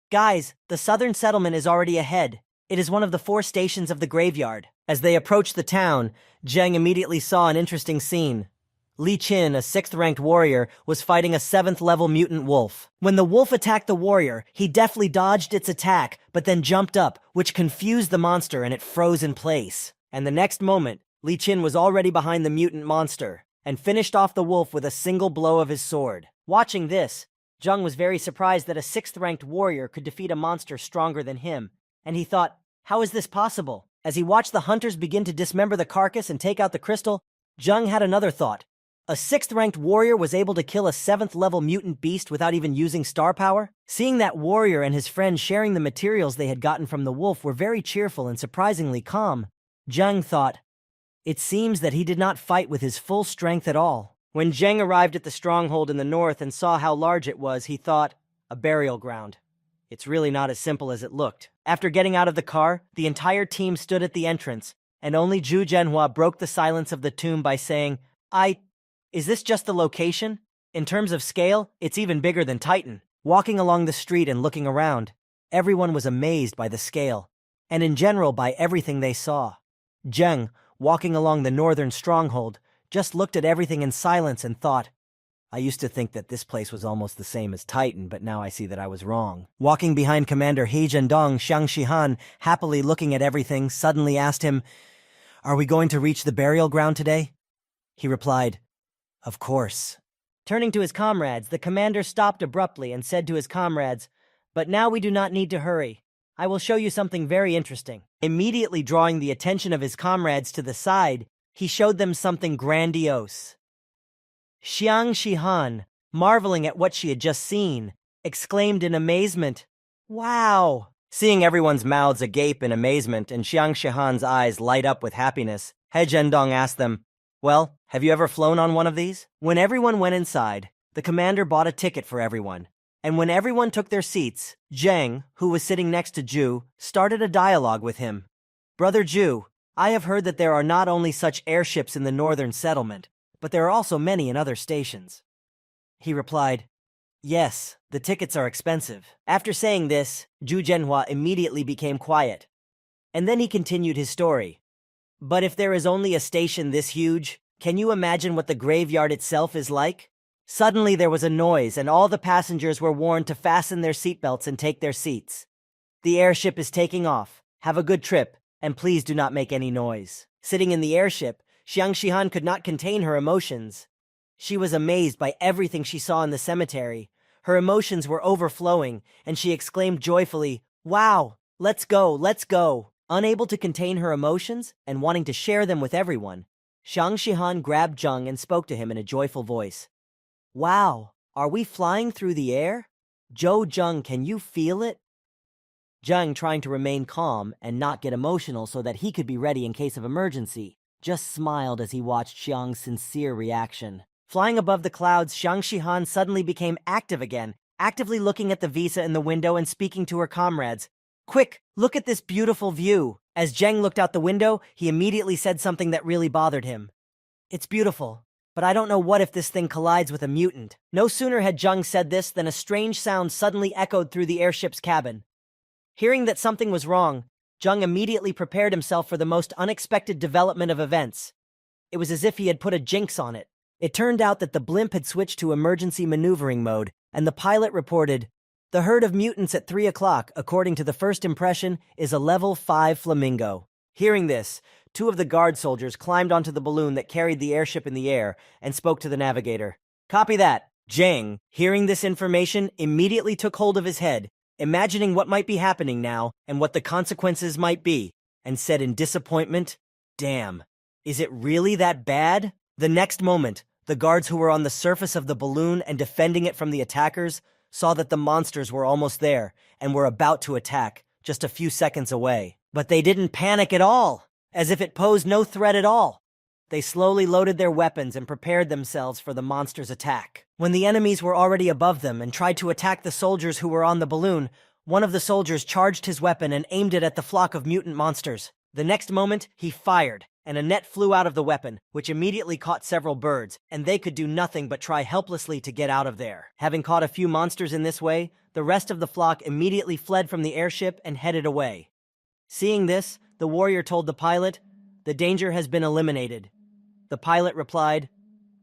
A: "Guys, the southern settlement is already ahead. It is one of the 4 stations of the graveyard." As they approached the town, Zheng immediately saw an interesting scene. Li Qin, a 6th-ranked warrior, was fighting a 7th-level mutant wolf. When the wolf attacked the warrior, he deftly dodged its attack, but then jumped up, which confused the monster and it froze in place. And the next moment, Li Qin was already behind the mutant monster, and finished off the wolf with a single blow of his sword. Watching this, Zheng was very surprised that a 6th-ranked warrior could defeat a monster stronger than him, and he thought, how is this possible? As he watched the hunters begin to dismember the carcass and take out the crystal, Zheng had another thought. A 6th-ranked warrior was able to kill a 7th-level mutant beast without even using star power? Seeing that warrior and his friend sharing the materials they had gotten from the wolf were very cheerful and surprisingly calm, Zheng thought, it seems that he did not fight with his full strength at all. When Zheng arrived at the stronghold in the north and saw how large it was, he thought, a burial ground. It's really not as simple as it looked. After getting out of the car, the entire team stood at the entrance, and only Zhu Zhenhua broke the silence of the tomb by saying, Is this just the location? In terms of scale, it's even bigger than Titan. Walking along the street and looking around, everyone was amazed by the scale, and in general by everything they saw. Zheng, walking along the northern stronghold, just looked at everything in silence and thought, I used to think that this place was almost the same as Titan, but now I see that I was wrong. Walking behind Commander He Zhendong, Xiang Shihan, happily looking at everything, suddenly asked him, Are we going to reach the burial ground today? He replied, Of course. Turning to his comrades, the commander stopped abruptly and said to his comrades, But now we do not need to hurry. I will show you something very interesting. Immediately drawing the attention of his comrades to the side, he showed them something grandiose. Xiang Shihan, marveling at what she had just seen, exclaimed in amazement, Wow! Seeing everyone's mouths agape in amazement and Xiang Shihan's eyes light up with happiness, He Zhendong asked them, Well, have you ever flown on one of these? When everyone went inside, the commander bought a ticket for everyone. And when everyone took their seats, Zheng, who was sitting next to Zhu, started a dialogue with him. Brother Zhu, I have heard that there are not only such airships in the northern settlement, but there are also many in other stations. He replied, Yes, the tickets are expensive. After saying this, Zhu Zhenhua immediately became quiet. And then he continued his story. But if there is only a station this huge, can you imagine what the graveyard itself is like? Suddenly there was a noise and all the passengers were warned to fasten their seatbelts and take their seats. The airship is taking off. Have a good trip, and please do not make any noise. Sitting in the airship, Xiang Shihan could not contain her emotions. She was amazed by everything she saw in the cemetery. Her emotions were overflowing, and she exclaimed joyfully, Wow, let's go, let's go. Unable to contain her emotions and wanting to share them with everyone, Xiang Shihan grabbed Zheng and spoke to him in a joyful voice. Wow, are we flying through the air? Zheng, can you feel it? Zheng, trying to remain calm and not get emotional so that he could be ready in case of emergency, just smiled as he watched Xiang's sincere reaction. Flying above the clouds, Xiang Shihan suddenly became active again, actively looking at the visa in the window and speaking to her comrades. Quick, look at this beautiful view. As Zheng looked out the window, he immediately said something that really bothered him. It's beautiful, but I don't know what if this thing collides with a mutant. No sooner had Zheng said this than a strange sound suddenly echoed through the airship's cabin. Hearing that something was wrong, Zheng immediately prepared himself for the most unexpected development of events. It was as if he had put a jinx on it. It turned out that the blimp had switched to emergency maneuvering mode, and the pilot reported, "The herd of mutants at 3 o'clock, according to the first impression, is a level 5 flamingo." Hearing this, 2 of the guard soldiers climbed onto the balloon that carried the airship in the air and spoke to the navigator. Copy that. Zheng, hearing this information, immediately took hold of his head, imagining what might be happening now and what the consequences might be, and said in disappointment, "Damn, is it really that bad?" The next moment, the guards who were on the surface of the balloon and defending it from the attackers saw that the monsters were almost there and were about to attack, just a few seconds away. But they didn't panic at all, as if it posed no threat at all. They slowly loaded their weapons and prepared themselves for the monster's attack. When the enemies were already above them and tried to attack the soldiers who were on the balloon, one of the soldiers charged his weapon and aimed it at the flock of mutant monsters. The next moment, he fired, and a net flew out of the weapon, which immediately caught several birds, and they could do nothing but try helplessly to get out of there. Having caught a few monsters in this way, the rest of the flock immediately fled from the airship and headed away. Seeing this, the warrior told the pilot, "The danger has been eliminated." The pilot replied,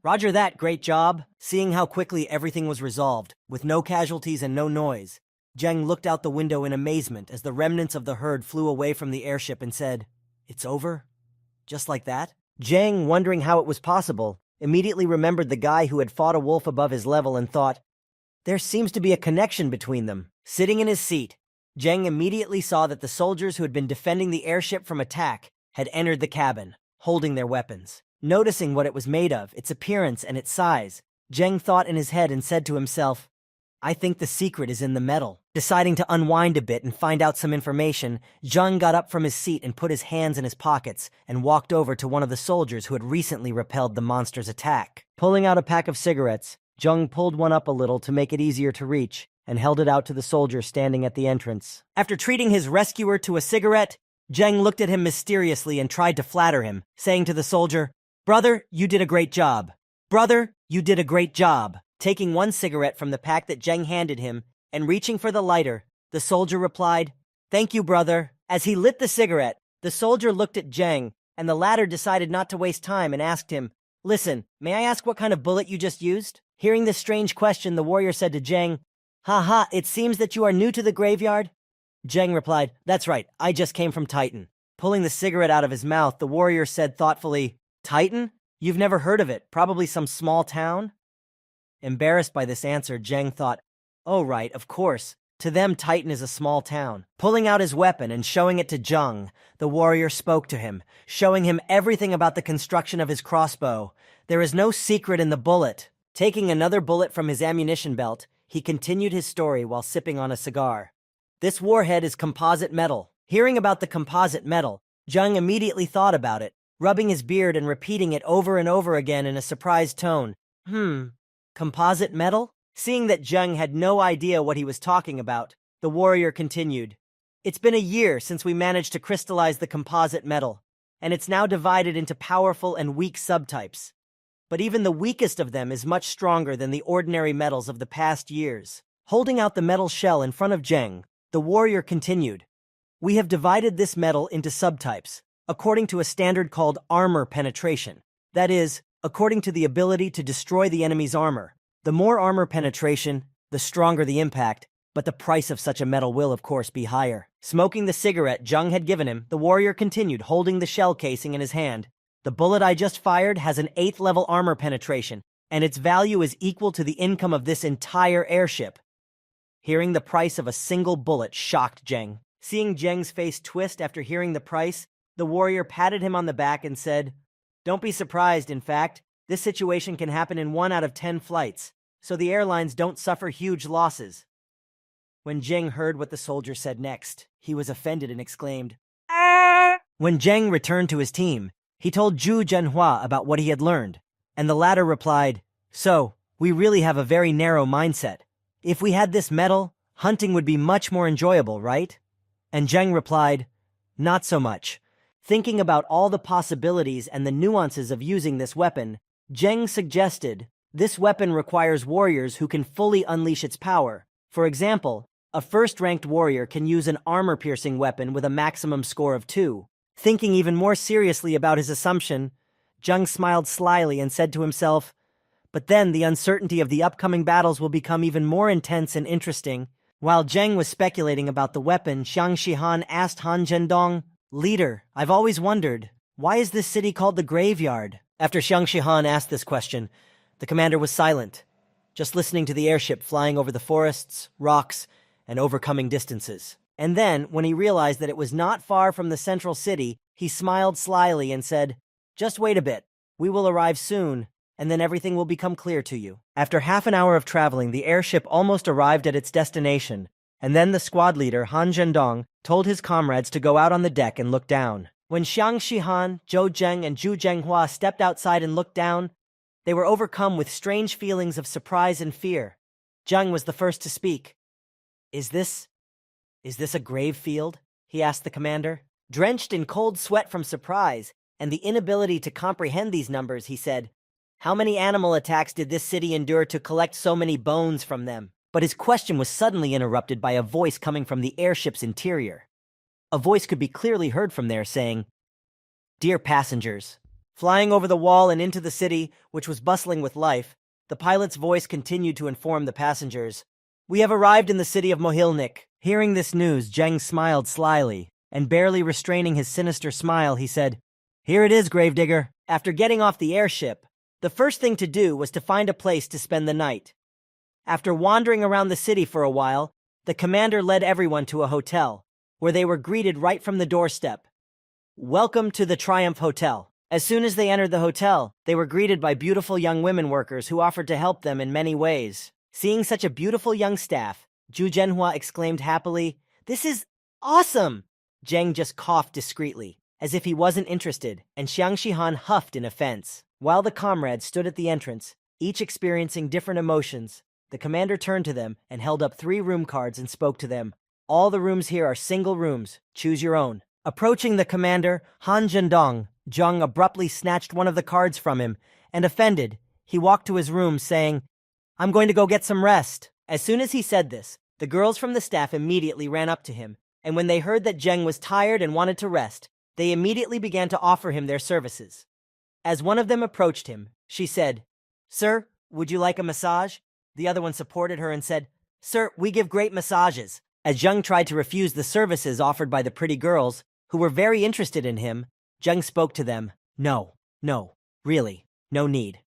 A: "Roger that, great job." Seeing how quickly everything was resolved, with no casualties and no noise, Zheng looked out the window in amazement as the remnants of the herd flew away from the airship and said, "It's over? Just like that?" Zheng, wondering how it was possible, immediately remembered the guy who had fought a wolf above his level and thought, there seems to be a connection between them. Sitting in his seat, Zheng immediately saw that the soldiers who had been defending the airship from attack had entered the cabin, holding their weapons. Noticing what it was made of, its appearance and its size, Zheng thought in his head and said to himself, "I think the secret is in the metal." Deciding to unwind a bit and find out some information, Zheng got up from his seat and put his hands in his pockets and walked over to one of the soldiers who had recently repelled the monster's attack. Pulling out a pack of cigarettes, Zheng pulled one up a little to make it easier to reach and held it out to the soldier standing at the entrance. After treating his rescuer to a cigarette, Zheng looked at him mysteriously and tried to flatter him, saying to the soldier, "Brother, you did a great job. Brother, you did a great job." Taking one cigarette from the pack that Zheng handed him and reaching for the lighter, the soldier replied, "Thank you, brother." As he lit the cigarette, the soldier looked at Zheng, and the latter decided not to waste time and asked him, "Listen, may I ask what kind of bullet you just used?" Hearing this strange question, the warrior said to Zheng, "Ha, it seems that you are new to the graveyard?" Zheng replied, "That's right, I just came from Titan." Pulling the cigarette out of his mouth, the warrior said thoughtfully, "Titan? You've never heard of it, probably some small town?" Embarrassed by this answer, Zheng thought, "Oh right, of course. To them, Titan is a small town." Pulling out his weapon and showing it to Zheng, the warrior spoke to him, showing him everything about the construction of his crossbow. There is no secret in the bullet. Taking another bullet from his ammunition belt, he continued his story while sipping on a cigar. "This warhead is composite metal." Hearing about the composite metal, Zheng immediately thought about it, rubbing his beard and repeating it over and over again in a surprised tone. Composite metal? Seeing that Zheng had no idea what he was talking about, the warrior continued, "It's been a year since we managed to crystallize the composite metal, and it's now divided into powerful and weak subtypes. But even the weakest of them is much stronger than the ordinary metals of the past years." Holding out the metal shell in front of Zheng, the warrior continued, "We have divided this metal into subtypes, according to a standard called armor penetration. That is, according to the ability to destroy the enemy's armor. The more armor penetration, the stronger the impact, but the price of such a metal will, of course, be higher." Smoking the cigarette Zheng had given him, the warrior continued, holding the shell casing in his hand. "The bullet I just fired has an 8th level armor penetration, and its value is equal to the income of this entire airship." Hearing the price of a single bullet shocked Zheng. Seeing Zheng's face twist after hearing the price, the warrior patted him on the back and said, Don't be surprised, in fact. This situation can happen in 1 out of 10 flights, so the airlines don't suffer huge losses. When Zheng heard what the soldier said next, he was offended and exclaimed, "Ah!" When Zheng returned to his team, he told Zhu Zhenhua about what he had learned, and the latter replied, "So, we really have a very narrow mindset. If we had this metal, hunting would be much more enjoyable, right?" And Zheng replied, "Not so much." Thinking about all the possibilities and the nuances of using this weapon, Zheng suggested, "This weapon requires warriors who can fully unleash its power. For example, a first-ranked warrior can use an armor-piercing weapon with a maximum score of 2. Thinking even more seriously about his assumption, Zheng smiled slyly and said to himself, "But then the uncertainty of the upcoming battles will become even more intense and interesting." While Zheng was speculating about the weapon, Xiang Shihan asked Han Zhendong, "Leader, I've always wondered, why is this city called the Graveyard?" After Xiang Shihan asked this question, the commander was silent, just listening to the airship flying over the forests, rocks, and overcoming distances. And then, when he realized that it was not far from the central city, he smiled slyly and said, "Just wait a bit. We will arrive soon, and then everything will become clear to you." After half an hour of traveling, the airship almost arrived at its destination, and then the squad leader, Han Zhendong, told his comrades to go out on the deck and look down. When Xiang Shihan, Zhou Zheng, and Zhu Zhenghua stepped outside and looked down, they were overcome with strange feelings of surprise and fear. Zheng was the first to speak. Is this a grave field?" he asked the commander. Drenched in cold sweat from surprise and the inability to comprehend these numbers, he said, "How many animal attacks did this city endure to collect so many bones from them?" But his question was suddenly interrupted by a voice coming from the airship's interior. A voice could be clearly heard from there saying, "Dear passengers." Flying over the wall and into the city, which was bustling with life, the pilot's voice continued to inform the passengers, "We have arrived in the city of Mohilnik." Hearing this news, Zheng smiled slyly, and barely restraining his sinister smile, he said, "Here it is, Gravedigger." After getting off the airship, the first thing to do was to find a place to spend the night. After wandering around the city for a while, the commander led everyone to a hotel, where they were greeted right from the doorstep. "Welcome to the Triumph Hotel." As soon as they entered the hotel, they were greeted by beautiful young women workers who offered to help them in many ways. Seeing such a beautiful young staff, Zhu Zhenhua exclaimed happily, "This is awesome!" Zheng just coughed discreetly, as if he wasn't interested, and Xiang Shihan huffed in offense. While the comrades stood at the entrance, each experiencing different emotions, the commander turned to them and held up 3 room cards and spoke to them. "All the rooms here are single rooms. Choose your own." Approaching the commander, Han Zhendong, Zheng abruptly snatched one of the cards from him, and offended, he walked to his room saying, "I'm going to go get some rest." As soon as he said this, the girls from the staff immediately ran up to him, and when they heard that Zheng was tired and wanted to rest, they immediately began to offer him their services. As one of them approached him, she said, "Sir, would you like a massage?" The other one supported her and said, "Sir, we give great massages." As Zheng tried to refuse the services offered by the pretty girls, who were very interested in him, Zheng spoke to them, No, really, no need."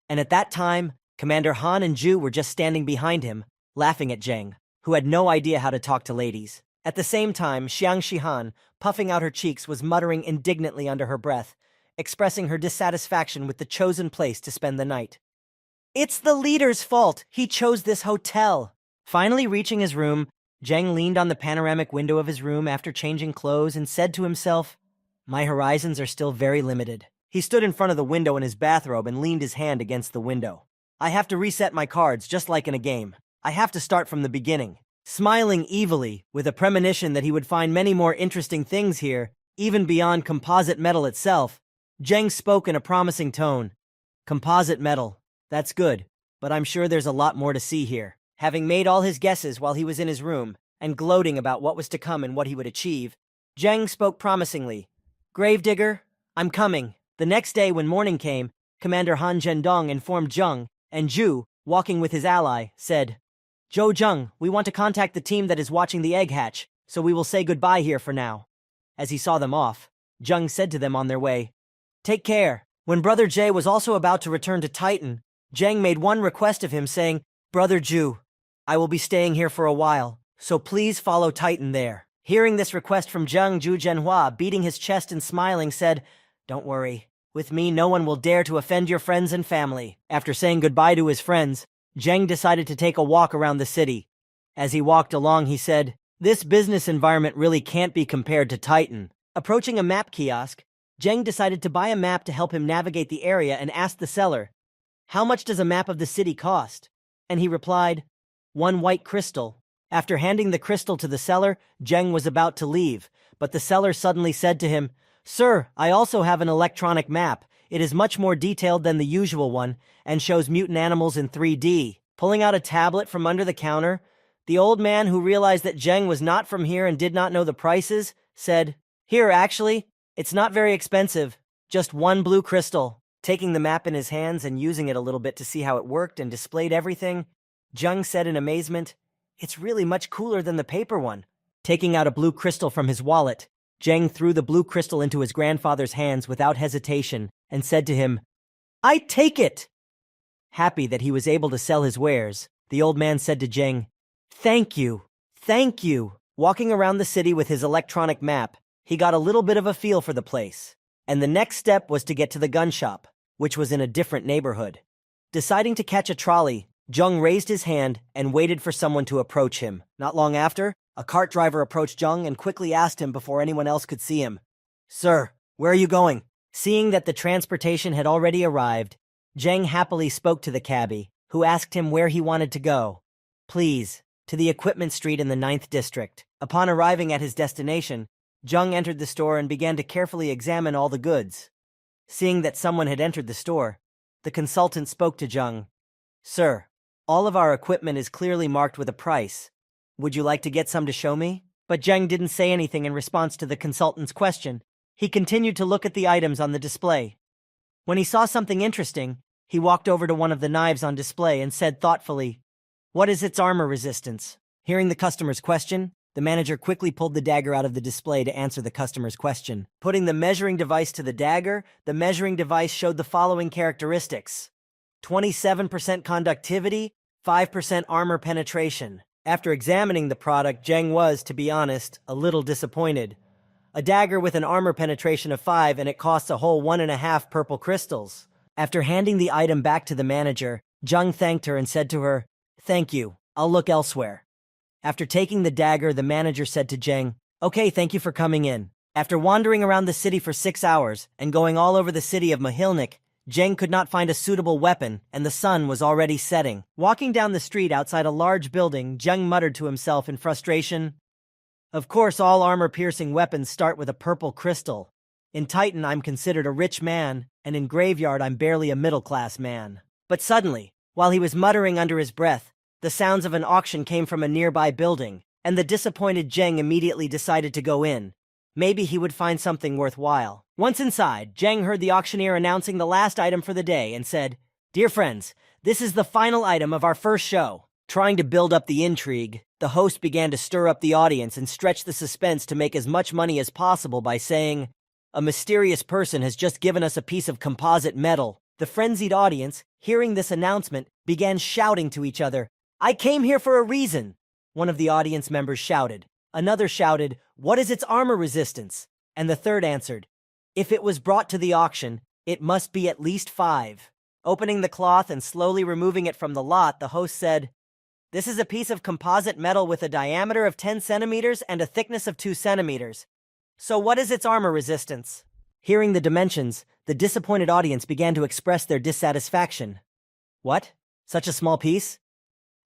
A: And at that time, Commander Han and Zhu were just standing behind him, laughing at Zheng, who had no idea how to talk to ladies. At the same time, Xiang Shihan, puffing out her cheeks, was muttering indignantly under her breath, expressing her dissatisfaction with the chosen place to spend the night. "It's the leader's fault. He chose this hotel." Finally reaching his room, Zheng leaned on the panoramic window of his room after changing clothes and said to himself, "My horizons are still very limited." He stood in front of the window in his bathrobe and leaned his hand against the window. "I have to reset my cards just like in a game. I have to start from the beginning." Smiling evilly, with a premonition that he would find many more interesting things here, even beyond composite metal itself, Zheng spoke in a promising tone. "Composite metal, that's good, but I'm sure there's a lot more to see here." Having made all his guesses while he was in his room, and gloating about what was to come and what he would achieve, Zheng spoke promisingly. "Gravedigger, I'm coming." The next day when morning came, Commander Han Zhendong informed Zheng, and Zhu, walking with his ally, said, "Zhou Zheng, we want to contact the team that is watching the egg hatch, so we will say goodbye here for now." As he saw them off, Zheng said to them on their way, "Take care." When Brother Jay was also about to return to Titan, Zheng made one request of him, saying, "Brother Zhu, I will be staying here for a while, so please follow Titan there." Hearing this request from Zheng, Zhu Zhenhua, beating his chest and smiling, said, "Don't worry, With me, no one will dare to offend your friends and family." After saying goodbye to his friends, Zheng decided to take a walk around the city. As he walked along, he said, "This business environment really can't be compared to Titan." Approaching a map kiosk, Zheng decided to buy a map to help him navigate the area and asked the seller, "How much does a map of the city cost?" And he replied, "1 white crystal." After handing the crystal to the seller, Zheng was about to leave, but the seller suddenly said to him, "Sir, I also have an electronic map. It is much more detailed than the usual one and shows mutant animals in 3D. Pulling out a tablet from under the counter, the old man, who realized that Zheng was not from here and did not know the prices, said, "Here, actually, it's not very expensive, just 1 blue crystal." Taking the map in his hands and using it a little bit to see how it worked and displayed everything, Zheng said in amazement, "It's really much cooler than the paper one." Taking out a blue crystal from his wallet, Zheng threw the blue crystal into his grandfather's hands without hesitation and said to him, "I take it!" Happy that he was able to sell his wares, the old man said to Zheng, "Thank you, thank you." Walking around the city with his electronic map, he got a little bit of a feel for the place, and the next step was to get to the gun shop, which was in a different neighborhood. Deciding to catch a trolley, Zheng raised his hand and waited for someone to approach him. Not long after, a cart driver approached Zheng and quickly asked him before anyone else could see him, "Sir, where are you going?" Seeing that the transportation had already arrived, Zheng happily spoke to the cabbie, who asked him where he wanted to go. "Please, to the equipment street in the 9th district." Upon arriving at his destination, Zheng entered the store and began to carefully examine all the goods. Seeing that someone had entered the store, the consultant spoke to Zheng, "Sir, all of our equipment is clearly marked with a price. Would you like to get some to show me?" But Zheng didn't say anything in response to the consultant's question. He continued to look at the items on the display. When he saw something interesting, he walked over to one of the knives on display and said thoughtfully, "What is its armor resistance?" Hearing the customer's question, the manager quickly pulled the dagger out of the display to answer the customer's question. Putting the measuring device to the dagger, the measuring device showed the following characteristics: 27% conductivity, 5% armor penetration. After examining the product, Zheng was, to be honest, a little disappointed. A dagger with an armor penetration of 5 and it costs a whole 1.5 purple crystals. After handing the item back to the manager, Zheng thanked her and said to her, "Thank you, I'll look elsewhere." After taking the dagger, the manager said to Zheng, "Okay, thank you for coming in." After wandering around the city for 6 hours and going all over the city of Mahilnik, Zheng could not find a suitable weapon, and the sun was already setting. Walking down the street outside a large building, Zheng muttered to himself in frustration, "Of course, all armor-piercing weapons start with a purple crystal. In Titan, I'm considered a rich man, and in Graveyard, I'm barely a middle-class man." But suddenly, while he was muttering under his breath, the sounds of an auction came from a nearby building, and the disappointed Zheng immediately decided to go in. Maybe he would find something worthwhile. Once inside, Zheng heard the auctioneer announcing the last item for the day and said, "Dear friends, this is the final item of our first show." Trying to build up the intrigue, the host began to stir up the audience and stretch the suspense to make as much money as possible by saying, "A mysterious person has just given us a piece of composite metal." The frenzied audience, hearing this announcement, began shouting to each other, "I came here for a reason." One of the audience members shouted. Another shouted, "What is its armor resistance?" And the third answered, "If it was brought to the auction, it must be at least 5. Opening the cloth and slowly removing it from the lot, the host said, "This is a piece of composite metal with a diameter of 10 centimeters and a thickness of 2 centimeters. So what is its armor resistance?" Hearing the dimensions, the disappointed audience began to express their dissatisfaction. "What? Such a small piece?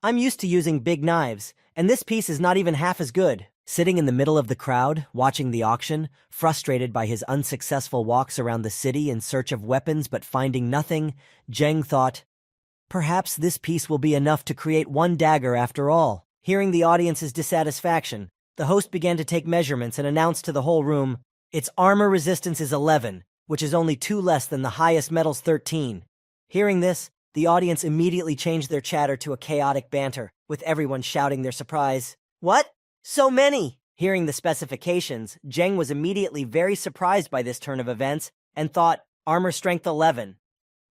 A: I'm used to using big knives, and this piece is not even half as good." Sitting in the middle of the crowd, watching the auction, frustrated by his unsuccessful walks around the city in search of weapons but finding nothing, Zheng thought, "Perhaps this piece will be enough to create 1 dagger after all." Hearing the audience's dissatisfaction, the host began to take measurements and announced to the whole room, "Its armor resistance is 11, which is only 2 less than the highest metal's 13. Hearing this, the audience immediately changed their chatter to a chaotic banter, with everyone shouting their surprise. "What? So many!" Hearing the specifications, Zheng was immediately very surprised by this turn of events and thought, "Armor strength 11.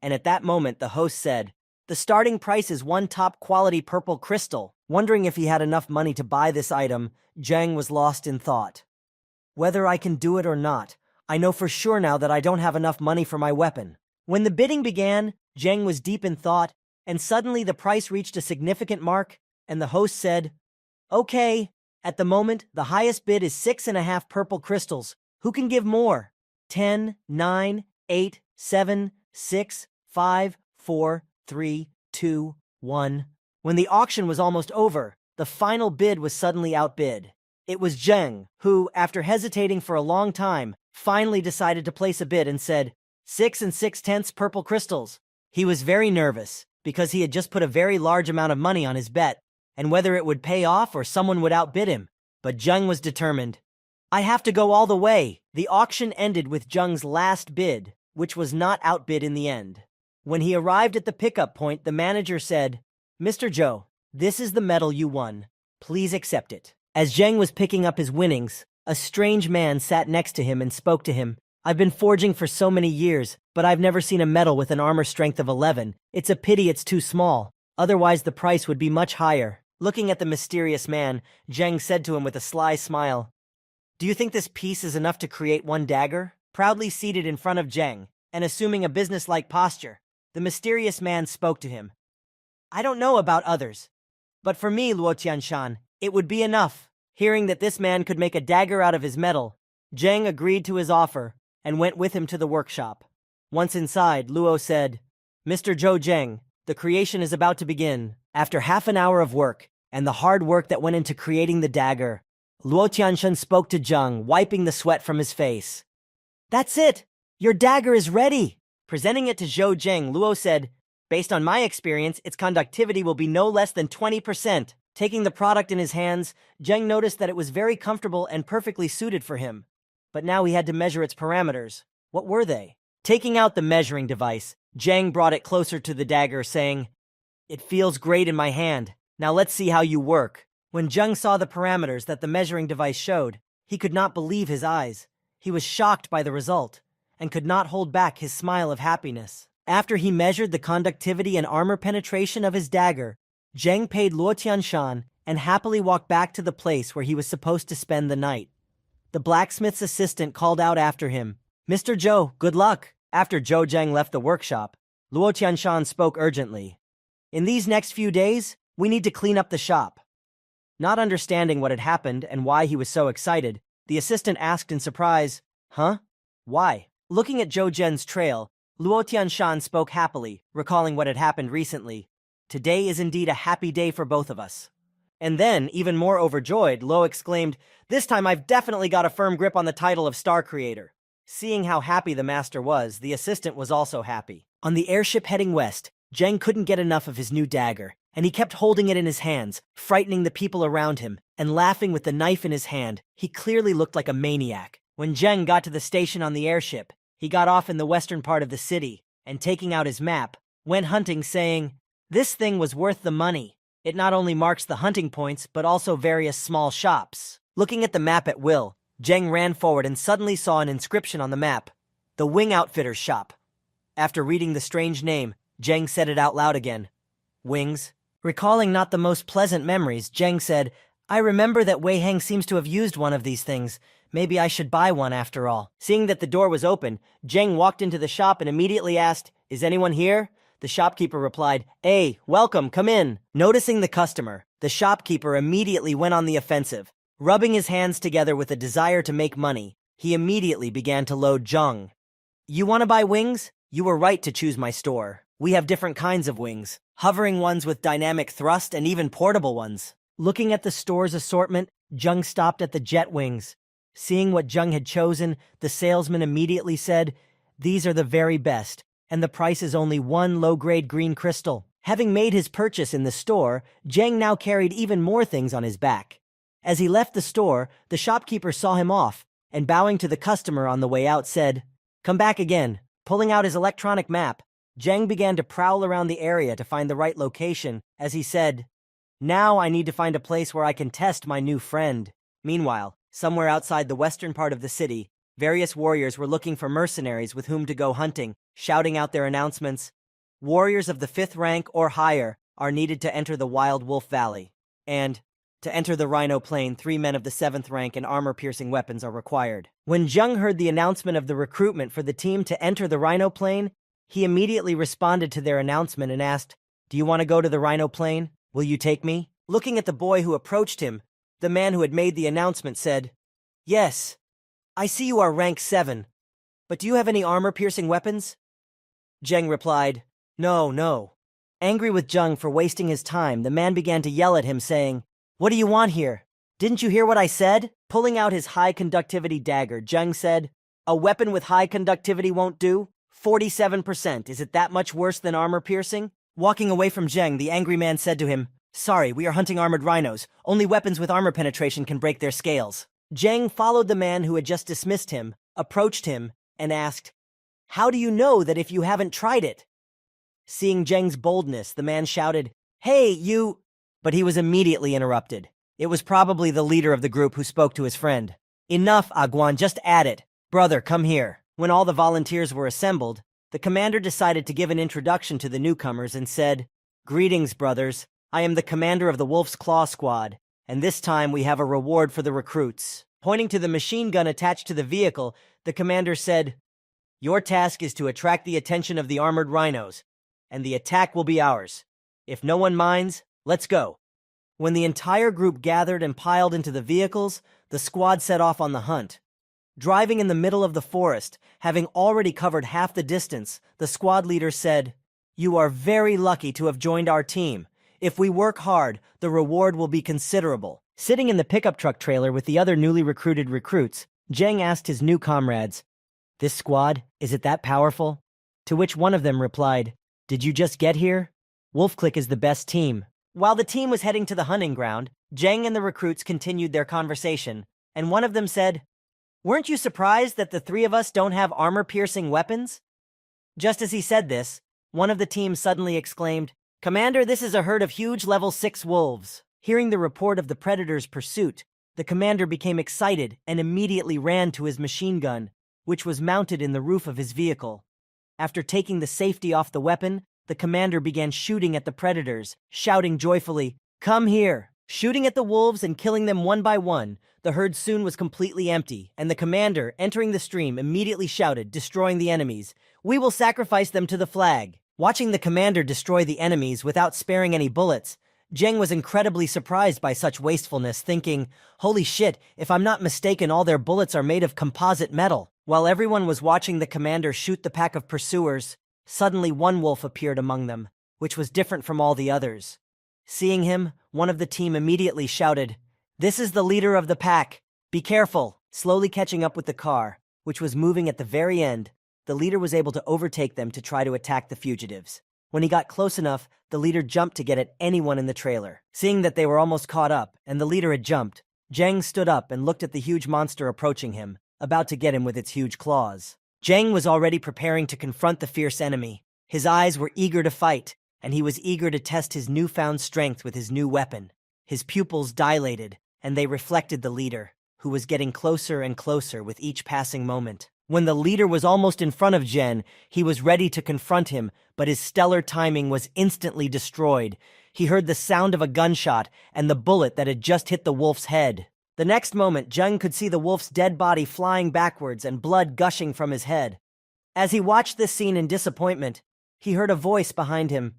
A: And at that moment, the host said, "The starting price is 1 top-quality purple crystal." Wondering if he had enough money to buy this item, Zheng was lost in thought. "Whether I can do it or not, I know for sure now that I don't have enough money for my weapon. When the bidding began, Zheng was deep in thought, and suddenly the price reached a significant mark, and the host said, "Okay, at the moment, the highest bid is 6.5 purple crystals. Who can give more?" 10, 9, 8, 7, 6, 5, 4, 3, 2, 1. When the auction was almost over, the final bid was suddenly outbid. It was Zheng who, after hesitating for a long time, finally decided to place a bid and said, 6 6/10 purple crystals. He was very nervous, because he had just put a very large amount of money on his bet, and whether it would pay off or someone would outbid him. But Zheng was determined. I have to go all the way. The auction ended with Zheng's last bid, which was not outbid in the end. When he arrived at the pickup point, the manager said, "Mr. Zhou, this is the medal you won. Please accept it." As Zheng was picking up his winnings, a strange man sat next to him and spoke to him. "I've been forging for so many years, but I've never seen a medal with an armor strength of 11. It's a pity it's too small. Otherwise the price would be much higher." Looking at the mysterious man, Zheng said to him with a sly smile, "Do you think this piece is enough to create one dagger?" Proudly seated in front of Zheng, and assuming a business-like posture, the mysterious man spoke to him. "I don't know about others, but for me, Luo Tianshan, it would be enough." Hearing that this man could make a dagger out of his metal, Zheng agreed to his offer and went with him to the workshop. Once inside, Luo said, "Mr. Zhou Zheng, the creation is about to begin." After half an hour of work, and the hard work that went into creating the dagger, Luo Tianshan spoke to Zheng, wiping the sweat from his face. "That's it! Your dagger is ready!" Presenting it to Zhou Zheng, Luo said, "Based on my experience, its conductivity will be no less than 20%. Taking the product in his hands, Zheng noticed that it was very comfortable and perfectly suited for him. But now he had to measure its parameters. What were they? Taking out the measuring device, Zheng brought it closer to the dagger, saying, "It feels great in my hand. Now let's see how you work." When Zheng saw the parameters that the measuring device showed, he could not believe his eyes. He was shocked by the result, and could not hold back his smile of happiness. After he measured the conductivity and armor penetration of his dagger, Zheng paid Luo Tianshan and happily walked back to the place where he was supposed to spend the night. The blacksmith's assistant called out after him, "Mr. Zhou, good luck." After Zhou Zheng left the workshop, Luo Tianshan spoke urgently. "In these next few days, we need to clean up the shop." Not understanding what had happened and why he was so excited, the assistant asked in surprise, "Huh? Why?" Looking at Zhou Zhen's trail, Luo Tianshan spoke happily, recalling what had happened recently. "Today is indeed a happy day for both of us." And then, even more overjoyed, Luo exclaimed, "This time I've definitely got a firm grip on the title of Star Creator." Seeing how happy the master was, the assistant was also happy. On the airship heading west, Zheng couldn't get enough of his new dagger, and he kept holding it in his hands, frightening the people around him, and laughing with the knife in his hand. He clearly looked like a maniac. When Zheng got to the station on the airship, he got off in the western part of the city, and taking out his map, went hunting, saying, "This thing was worth the money. It not only marks the hunting points, but also various small shops." Looking at the map at will, Zheng ran forward and suddenly saw an inscription on the map, "The Wing Outfitter's Shop." After reading the strange name, Zheng said it out loud again, "Wings?" Recalling not the most pleasant memories, Zheng said, "I remember that Wei Heng seems to have used one of these things. Maybe I should buy one after all." Seeing that the door was open, Zheng walked into the shop and immediately asked, "Is anyone here?" The shopkeeper replied, "Hey, welcome, come in." Noticing the customer, the shopkeeper immediately went on the offensive. Rubbing his hands together with a desire to make money, he immediately began to load Zheng. "You want to buy wings? You were right to choose my store. We have different kinds of wings, hovering ones with dynamic thrust and even portable ones." Looking at the store's assortment, Zheng stopped at the jet wings. Seeing what Zheng had chosen, the salesman immediately said, "These are the very best, and the price is only one low-grade green crystal." Having made his purchase in the store, Zheng now carried even more things on his back. As he left the store, the shopkeeper saw him off, and bowing to the customer on the way out said, "Come back again." Pulling out his electronic map, Zheng began to prowl around the area to find the right location, as he said, "Now I need to find a place where I can test my new friend." Meanwhile, somewhere outside the western part of the city, various warriors were looking for mercenaries with whom to go hunting, shouting out their announcements. Warriors of the 5th rank or higher are needed to enter the Wild Wolf Valley. And To enter the Rhino plane, 3 men of the 7th rank and armor-piercing weapons are required. When Jung heard the announcement of the recruitment for the team to enter the Rhino plane, he immediately responded to their announcement and asked, "Do you want to go to the Rhino plane? Will you take me?" Looking at the boy who approached him, the man who had made the announcement said, "Yes, I see you are rank 7, but do you have any armor-piercing weapons?" Jung replied, "No, no." Angry with Jung for wasting his time, the man began to yell at him, saying, "What do you want here? Didn't you hear what I said?" Pulling out his high-conductivity dagger, Jung said, "A weapon with high conductivity won't do? 47%, is it that much worse than armor-piercing?" Walking away from Jung, the angry man said to him, "Sorry, we are hunting armored rhinos. Only weapons with armor penetration can break their scales." Jung followed the man who had just dismissed him, approached him, and asked, "How do you know that if you haven't tried it?" Seeing Jung's boldness, the man shouted, "Hey, you—" But he was immediately interrupted. It was probably the leader of the group who spoke to his friend. "Enough, Aguan, just add it. Brother, come here." When all the volunteers were assembled, the commander decided to give an introduction to the newcomers and said, "Greetings, brothers. I am the commander of the Wolf's Claw Squad, and this time we have a reward for the recruits." Pointing to the machine gun attached to the vehicle, the commander said, "Your task is to attract the attention of the armored rhinos, and the attack will be ours. If no one minds, let's go." When the entire group gathered and piled into the vehicles, the squad set off on the hunt. Driving in the middle of the forest, having already covered half the distance, the squad leader said, "You are very lucky to have joined our team. If we work hard, the reward will be considerable." Sitting in the pickup truck trailer with the other newly recruited recruits, Jung asked his new comrades, "This squad, is it that powerful?" To which one of them replied, "Did you just get here? Wolf Clique is the best team." While the team was heading to the hunting ground, Jung and the recruits continued their conversation, and one of them said, "Weren't you surprised that the 3 of us don't have armor-piercing weapons?" Just as he said this, one of the team suddenly exclaimed, "Commander, this is a herd of huge level 6 wolves." Hearing the report of the predator's pursuit, the commander became excited and immediately ran to his machine gun, which was mounted in the roof of his vehicle. After taking the safety off the weapon, the commander began shooting at the predators, shouting joyfully, "Come here!" Shooting at the wolves and killing them one by one, the herd soon was completely empty, and the commander, entering the stream, immediately shouted, destroying the enemies, "We will sacrifice them to the flag." Watching the commander destroy the enemies without sparing any bullets, Jung was incredibly surprised by such wastefulness, thinking, "Holy shit, if I'm not mistaken, all their bullets are made of composite metal." While everyone was watching the commander shoot the pack of pursuers, suddenly one wolf appeared among them, which was different from all the others. Seeing him, one of the team immediately shouted, "This is the leader of the pack. Be careful." Slowly catching up with the car, which was moving at the very end, the leader was able to overtake them to try to attack the fugitives. When he got close enough, the leader jumped to get at anyone in the trailer. Seeing that they were almost caught up, and the leader had jumped, Jung stood up and looked at the huge monster approaching him, about to get him with its huge claws. Jung was already preparing to confront the fierce enemy. His eyes were eager to fight, and he was eager to test his newfound strength with his new weapon. His pupils dilated, and they reflected the leader, who was getting closer and closer with each passing moment. When the leader was almost in front of Jen, he was ready to confront him, but his stellar timing was instantly destroyed. He heard the sound of a gunshot and the bullet that had just hit the wolf's head. The next moment, Jung could see the wolf's dead body flying backwards and blood gushing from his head. As he watched this scene in disappointment, he heard a voice behind him.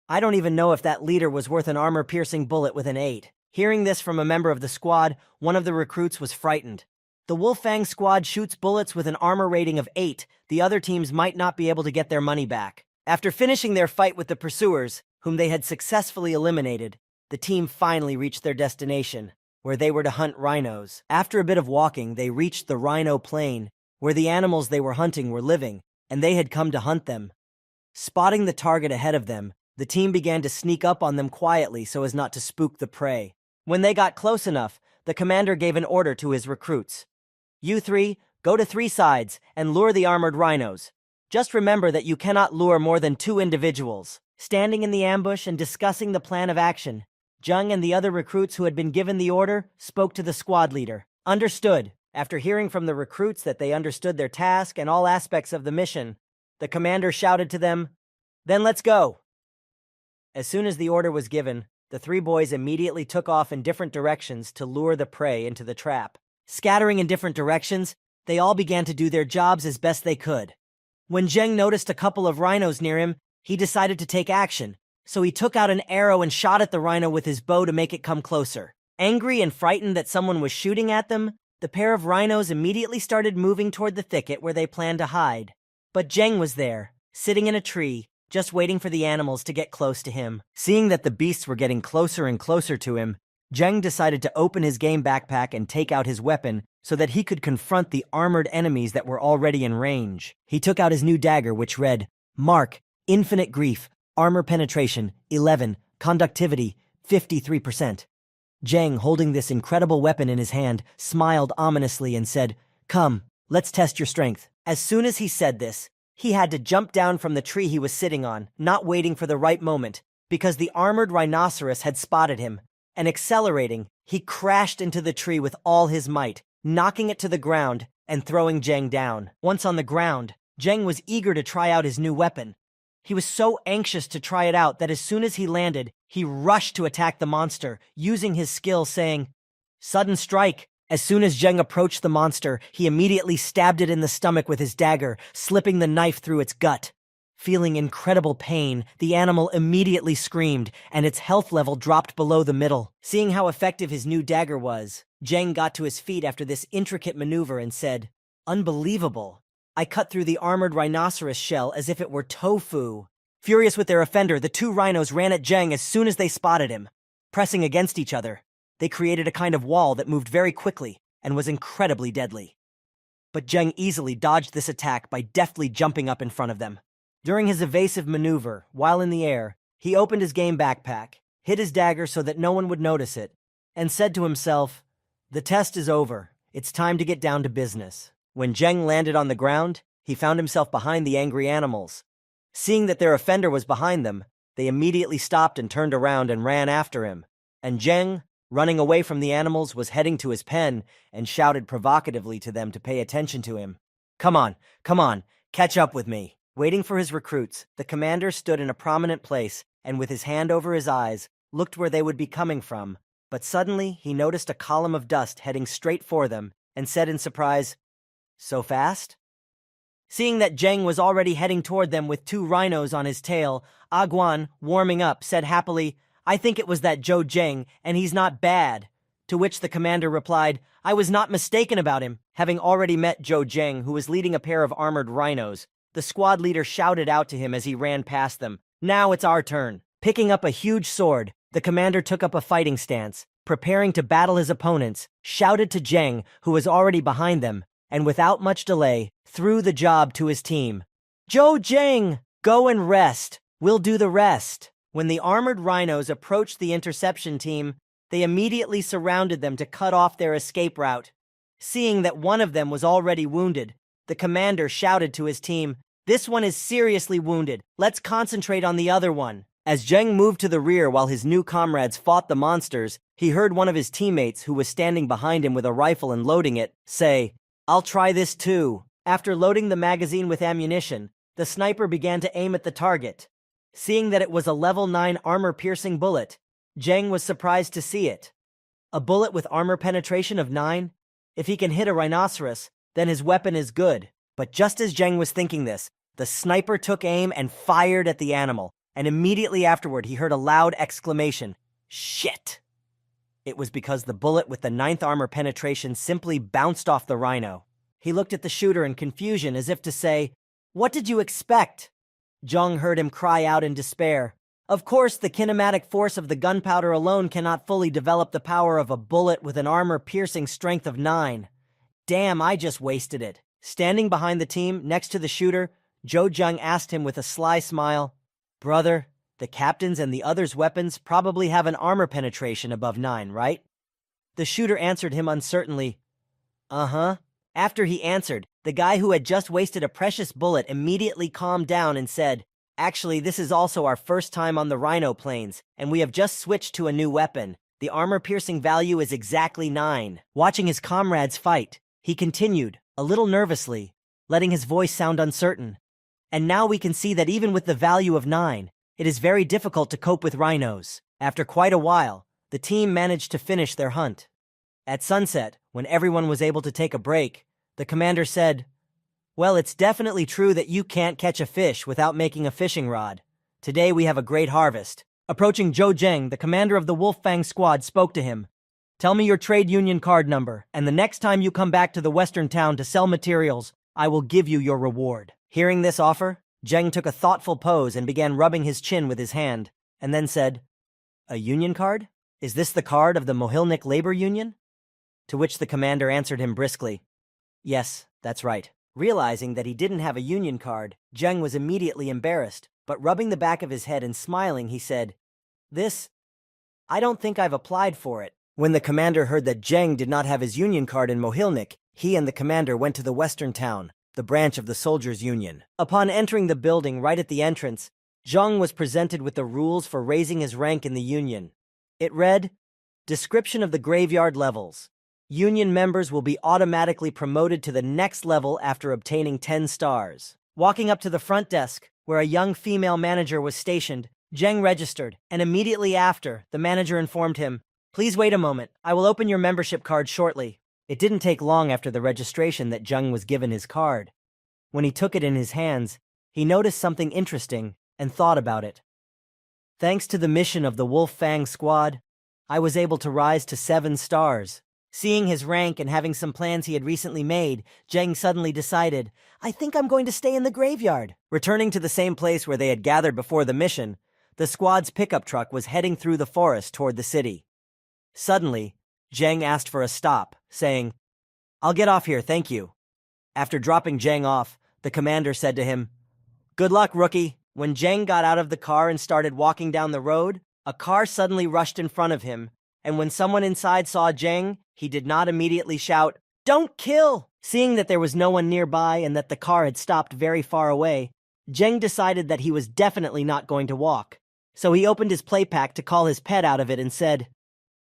A: I don't even know if that leader was worth an armor-piercing bullet with an 8. Hearing this from a member of the squad, one of the recruits was frightened. The Wolfang squad shoots bullets with an armor rating of 8. The other teams might not be able to get their money back. After finishing their fight with the pursuers, whom they had successfully eliminated, the team finally reached their destination, where they were to hunt rhinos. After a bit of walking, they reached the rhino plain, where the animals they were hunting were living, and they had come to hunt them. Spotting the target ahead of them, the team began to sneak up on them quietly so as not to spook the prey. When they got close enough, the commander gave an order to his recruits. "You 3, go to 3 sides and lure the armored rhinos. Just remember that you cannot lure more than 2 individuals." Standing in the ambush and discussing the plan of action, Jung and the other recruits who had been given the order spoke to the squad leader. "Understood." After hearing from the recruits that they understood their task and all aspects of the mission, the commander shouted to them, "Then let's go." As soon as the order was given, The three boys immediately took off in different directions to lure the prey into the trap. Scattering in different directions, they all began to do their jobs as best they could. When Zheng noticed a couple of rhinos near him, he decided to take action, so he took out an arrow and shot at the rhino with his bow to make it come closer. Angry and frightened that someone was shooting at them, the pair of rhinos immediately started moving toward the thicket where they planned to hide. But Zheng was there, sitting in a tree, just waiting for the animals to get close to him. Seeing that the beasts were getting closer and closer to him, Zheng decided to open his game backpack and take out his weapon so that he could confront the armored enemies that were already in range. He took out his new dagger, which read, Mark, Infinite Grief, Armor Penetration, 11, Conductivity, 53%. Zheng, holding this incredible weapon in his hand, smiled ominously and said, Come, let's test your strength. As soon as he said this, he had to jump down from the tree he was sitting on, not waiting for the right moment, because the armored rhinoceros had spotted him, and accelerating, he crashed into the tree with all his might, knocking it to the ground and throwing Zheng down. Once on the ground, Zheng was eager to try out his new weapon. He was so anxious to try it out that as soon as he landed, he rushed to attack the monster, using his skill, saying, Sudden Strike! As soon as Zheng approached the monster, he immediately stabbed it in the stomach with his dagger, slipping the knife through its gut. Feeling incredible pain, the animal immediately screamed, and its health level dropped below the middle. Seeing how effective his new dagger was, Zheng got to his feet after this intricate maneuver and said, Unbelievable! I cut through the armored rhinoceros shell as if it were tofu. Furious with their offender, the two rhinos ran at Zheng as soon as they spotted him. Pressing against each other, they created a kind of wall that moved very quickly and was incredibly deadly. But Zheng easily dodged this attack by deftly jumping up in front of them. During his evasive maneuver, while in the air, he opened his game backpack, hid his dagger so that no one would notice it, and said to himself, The test is over. It's time to get down to business. When Zheng landed on the ground, he found himself behind the angry animals. Seeing that their offender was behind them, they immediately stopped and turned around and ran after him. And Zheng, running away from the animals, was heading to his pen and shouted provocatively to them to pay attention to him. Come on, catch up with me. Waiting for his recruits, the commander stood in a prominent place and with his hand over his eyes, looked where they would be coming from. But suddenly, he noticed a column of dust heading straight for them and said in surprise, So fast? Seeing that Zheng was already heading toward them with two rhinos on his tail, Aguan, warming up, said happily, I think it was that Zhou Zheng, and he's not bad. To which the commander replied, I was not mistaken about him. Having already met Zhou Zheng, who was leading a pair of armored rhinos, the squad leader shouted out to him as he ran past them, Now it's our turn. Picking up a huge sword, the commander took up a fighting stance, preparing to battle his opponents, shouted to Zheng, who was already behind them, and without much delay, threw the job to his team. Zhou Zheng, go and rest. We'll do the rest. When the armored rhinos approached the interception team, they immediately surrounded them to cut off their escape route. Seeing that one of them was already wounded, the commander shouted to his team, This one is seriously wounded. Let's concentrate on the other one. As Zheng moved to the rear while his new comrades fought the monsters, he heard one of his teammates, who was standing behind him with a rifle and loading it, say, I'll try this too. After loading the magazine with ammunition, the sniper began to aim at the target. Seeing that it was a level 9 armor-piercing bullet, Zheng was surprised to see it. A bullet with armor penetration of 9? If he can hit a rhinoceros, then his weapon is good. But just as Zheng was thinking this, the sniper took aim and fired at the animal, and immediately afterward he heard a loud exclamation, Shit! It was because the bullet with the 9th armor penetration simply bounced off the rhino. He looked at the shooter in confusion as if to say, What did you expect? Zheng heard him cry out in despair. Of course, the kinematic force of the gunpowder alone cannot fully develop the power of a bullet with an armor-piercing strength of 9. Damn, I just wasted it. Standing behind the team, next to the shooter, Zhou Zheng asked him with a sly smile, Brother, the captain's and the others' weapons probably have an armor penetration above 9, right? The shooter answered him uncertainly, Uh-huh. After he answered, the guy who had just wasted a precious bullet immediately calmed down and said, Actually, this is also our first time on the Rhino plains, and we have just switched to a new weapon. The armor-piercing value is exactly 9. Watching his comrades fight, he continued, a little nervously, letting his voice sound uncertain. And now we can see that even with the value of 9, it is very difficult to cope with rhinos. After quite a while, the team managed to finish their hunt. At sunset, when everyone was able to take a break, the commander said, "Well, it's definitely true that you can't catch a fish without making a fishing rod. Today we have a great harvest." Approaching Zhou Zheng, the commander of the Wolf Fang squad, spoke to him. "Tell me your trade union card number, and the next time you come back to the western town to sell materials, I will give you your reward." Hearing this offer, Zheng took a thoughtful pose and began rubbing his chin with his hand, and then said, "A union card? Is this the card of the Mohilnik Labor Union?" To which the commander answered him briskly, "Yes, that's right." Realizing that he didn't have a union card, Zheng was immediately embarrassed, but rubbing the back of his head and smiling, he said, I don't think I've applied for it." When the commander heard that Zheng did not have his union card in Mohilnik, he and the commander went to the western town, the branch of the Soldiers' Union. Upon entering the building right at the entrance, Zheng was presented with the rules for raising his rank in the union. It read, "Description of the graveyard levels. Union members will be automatically promoted to the next level after obtaining 10 stars. Walking up to the front desk, where a young female manager was stationed, Zheng registered, and immediately after, the manager informed him, "Please wait a moment, I will open your membership card shortly." It didn't take long after the registration that Zheng was given his card. When he took it in his hands, he noticed something interesting and thought about it. "Thanks to the mission of the Wolf Fang squad, I was able to rise to 7 stars. Seeing his rank and having some plans he had recently made, Zheng suddenly decided, "I think I'm going to stay in the graveyard." Returning to the same place where they had gathered before the mission, the squad's pickup truck was heading through the forest toward the city. Suddenly, Zheng asked for a stop, saying, "I'll get off here, thank you." After dropping Zheng off, the commander said to him, "Good luck, rookie." When Zheng got out of the car and started walking down the road, a car suddenly rushed in front of him, and when someone inside saw Zheng, he did not immediately shout, "Don't kill!" Seeing that there was no one nearby and that the car had stopped very far away, Zheng decided that he was definitely not going to walk. So he opened his play pack to call his pet out of it and said,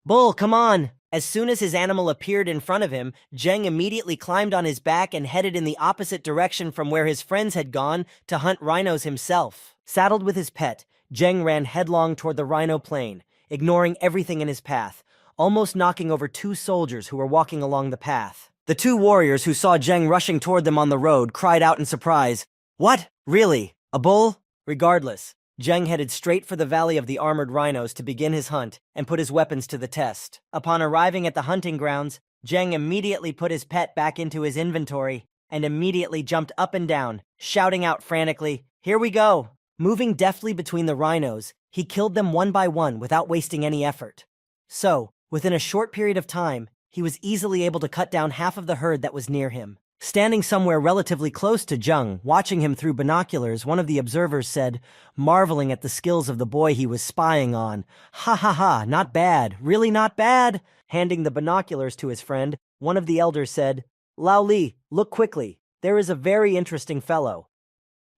A: "Bull, come on!" As soon as his animal appeared in front of him, Zheng immediately climbed on his back and headed in the opposite direction from where his friends had gone to hunt rhinos himself. Saddled with his pet, Zheng ran headlong toward the rhino plain, ignoring everything in his path, almost knocking over 2 soldiers who were walking along the path. The 2 warriors who saw Zheng rushing toward them on the road cried out in surprise, "What? Really? A bull?" Regardless, Zheng headed straight for the Valley of the Armored Rhinos to begin his hunt and put his weapons to the test. Upon arriving at the hunting grounds, Zheng immediately put his pet back into his inventory and immediately jumped up and down, shouting out frantically, "Here we go!" Moving deftly between the rhinos, he killed them one by one without wasting any effort. So, within a short period of time, he was easily able to cut down half of the herd that was near him. Standing somewhere relatively close to Zheng, watching him through binoculars, one of the observers said, marveling at the skills of the boy he was spying on, "Ha ha ha, not bad, really not bad." Handing the binoculars to his friend, one of the elders said, "Lao Li, look quickly, there is a very interesting fellow."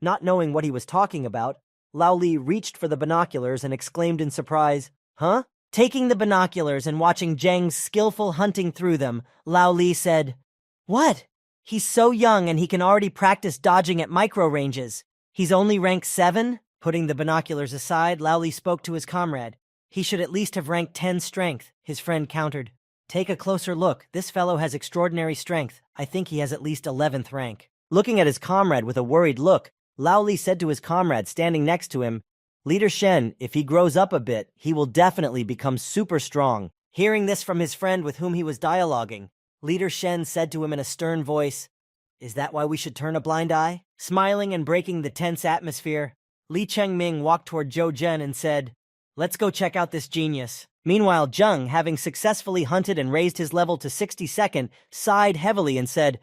A: Not knowing what he was talking about, Lao Li reached for the binoculars and exclaimed in surprise, "Huh?" Taking the binoculars and watching Zheng's skillful hunting through them, Lao Li said, "What? He's so young and he can already practice dodging at micro ranges. He's only rank 7? Putting the binoculars aside, Lao Li spoke to his comrade. "He should at least have rank 10 strength," his friend countered. "Take a closer look. This fellow has extraordinary strength. I think he has at least 11th rank." Looking at his comrade with a worried look, Lao Li said to his comrade standing next to him, "Leader Shen, if he grows up a bit, he will definitely become super strong." Hearing this from his friend with whom he was dialoguing, Leader Shen said to him in a stern voice, "Is that why we should turn a blind eye?" Smiling and breaking the tense atmosphere, Li Chengming walked toward Zhou Zhen and said, "Let's go check out this genius." Meanwhile, Zheng, having successfully hunted and raised his level to 62nd, sighed heavily and said,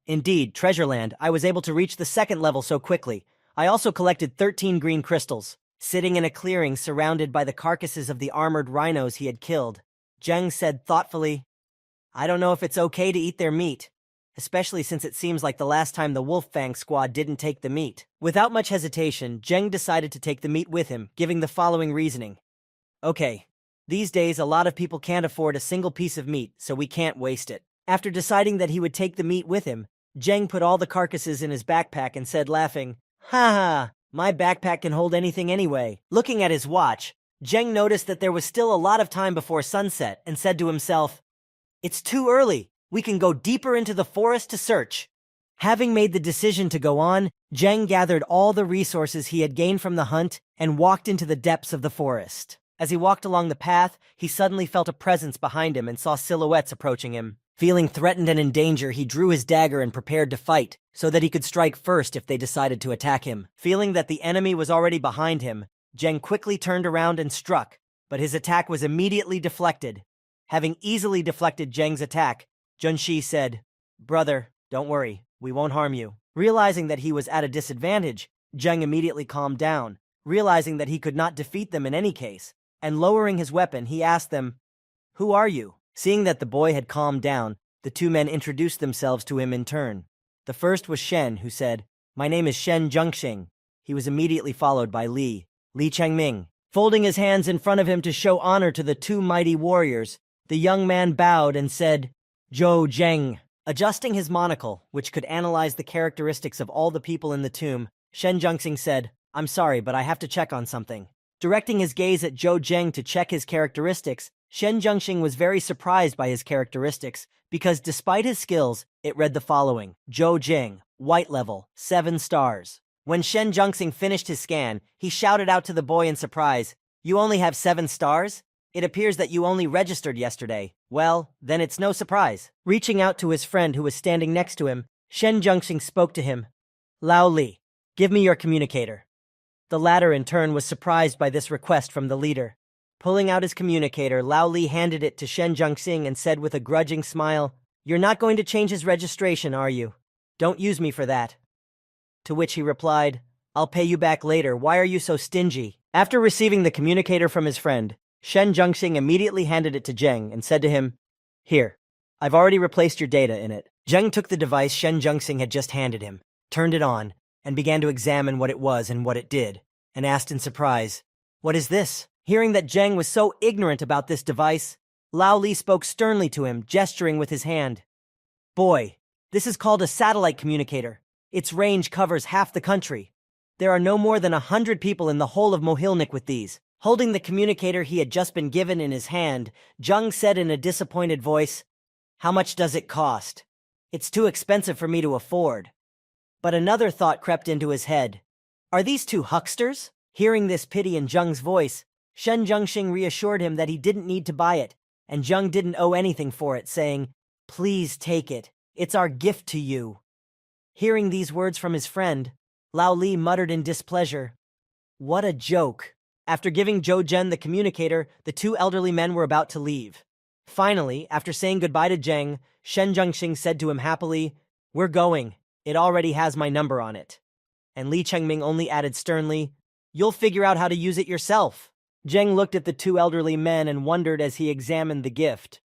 A: Indeed, Treasureland, I was able to reach the 2nd level so quickly. I also collected 13 green crystals." Sitting in a clearing surrounded by the carcasses of the armored rhinos he had killed, Zheng said thoughtfully, "I don't know if it's okay to eat their meat, especially since it seems like the last time the Wolf Fang squad didn't take the meat." Without much hesitation, Zheng decided to take the meat with him, giving the following reasoning. "Okay, these days a lot of people can't afford a single piece of meat, so we can't waste it." After deciding that he would take the meat with him, Zheng put all the carcasses in his backpack and said, laughing, "Ha ha, my backpack can hold anything anyway." Looking at his watch, Zheng noticed that there was still a lot of time before sunset and said to himself, "It's too early. We can go deeper into the forest to search." Having made the decision to go on, Zheng gathered all the resources he had gained from the hunt and walked into the depths of the forest. As he walked along the path, he suddenly felt a presence behind him and saw silhouettes approaching him. Feeling threatened and in danger, he drew his dagger and prepared to fight, so that he could strike first if they decided to attack him. Feeling that the enemy was already behind him, Zheng quickly turned around and struck, but his attack was immediately deflected. Having easily deflected Zheng's attack, Junshi said, "Brother, don't worry, we won't harm you." Realizing that he was at a disadvantage, Zheng immediately calmed down, realizing that he could not defeat them in any case, and lowering his weapon, he asked them, "Who are you?" Seeing that the boy had calmed down, the two men introduced themselves to him in turn. The first was Shen, who said, "My name is Shen Zhengxing." He was immediately followed by Li Changming. Folding his hands in front of him to show honor to the two mighty warriors, the young man bowed and said, "Zhou Zheng." Adjusting his monocle, which could analyze the characteristics of all the people in the tomb, Shen Zhengxing said, "I'm sorry, but I have to check on something." Directing his gaze at Zhou Zheng to check his characteristics, Shen Zhengxing was very surprised by his characteristics because despite his skills, it read the following: Zhou Zheng, white level, 7 stars. When Shen Zhengxing finished his scan, he shouted out to the boy in surprise, "You only have 7 stars? It appears that you only registered yesterday. Well, then it's no surprise." Reaching out to his friend who was standing next to him, Shen Zhengxing spoke to him. "Lao Li, give me your communicator." The latter in turn was surprised by this request from the leader. Pulling out his communicator, Lao Li handed it to Shen Zhengxing and said with a grudging smile, "You're not going to change his registration, are you? Don't use me for that." To which he replied, "I'll pay you back later. Why are you so stingy?" After receiving the communicator from his friend, Shen Zhengxing immediately handed it to Zheng and said to him, "Here, I've already replaced your data in it." Zheng took the device Shen Zhengxing had just handed him, turned it on, and began to examine what it was and what it did, and asked in surprise, "What is this?" Hearing that Zheng was so ignorant about this device, Lao Li spoke sternly to him, gesturing with his hand. "Boy, this is called a satellite communicator. Its range covers half the country. There are no more than 100 people in the whole of Mohilnik with these." Holding the communicator he had just been given in his hand, Zheng said in a disappointed voice, "How much does it cost? It's too expensive for me to afford." But another thought crept into his head. Are these two hucksters? Hearing this pity in Zheng's voice, Shen Zhengxing reassured him that he didn't need to buy it, and Zheng didn't owe anything for it, saying, "Please take it. It's our gift to you." Hearing these words from his friend, Lao Li muttered in displeasure, "What a joke." After giving Zhou Zhen the communicator, the two elderly men were about to leave. Finally, after saying goodbye to Zheng, Shen Zhengxing said to him happily, "We're going. It already has my number on it." And Li Chengming only added sternly, "You'll figure out how to use it yourself." Zheng looked at the two elderly men and wondered as he examined the gift.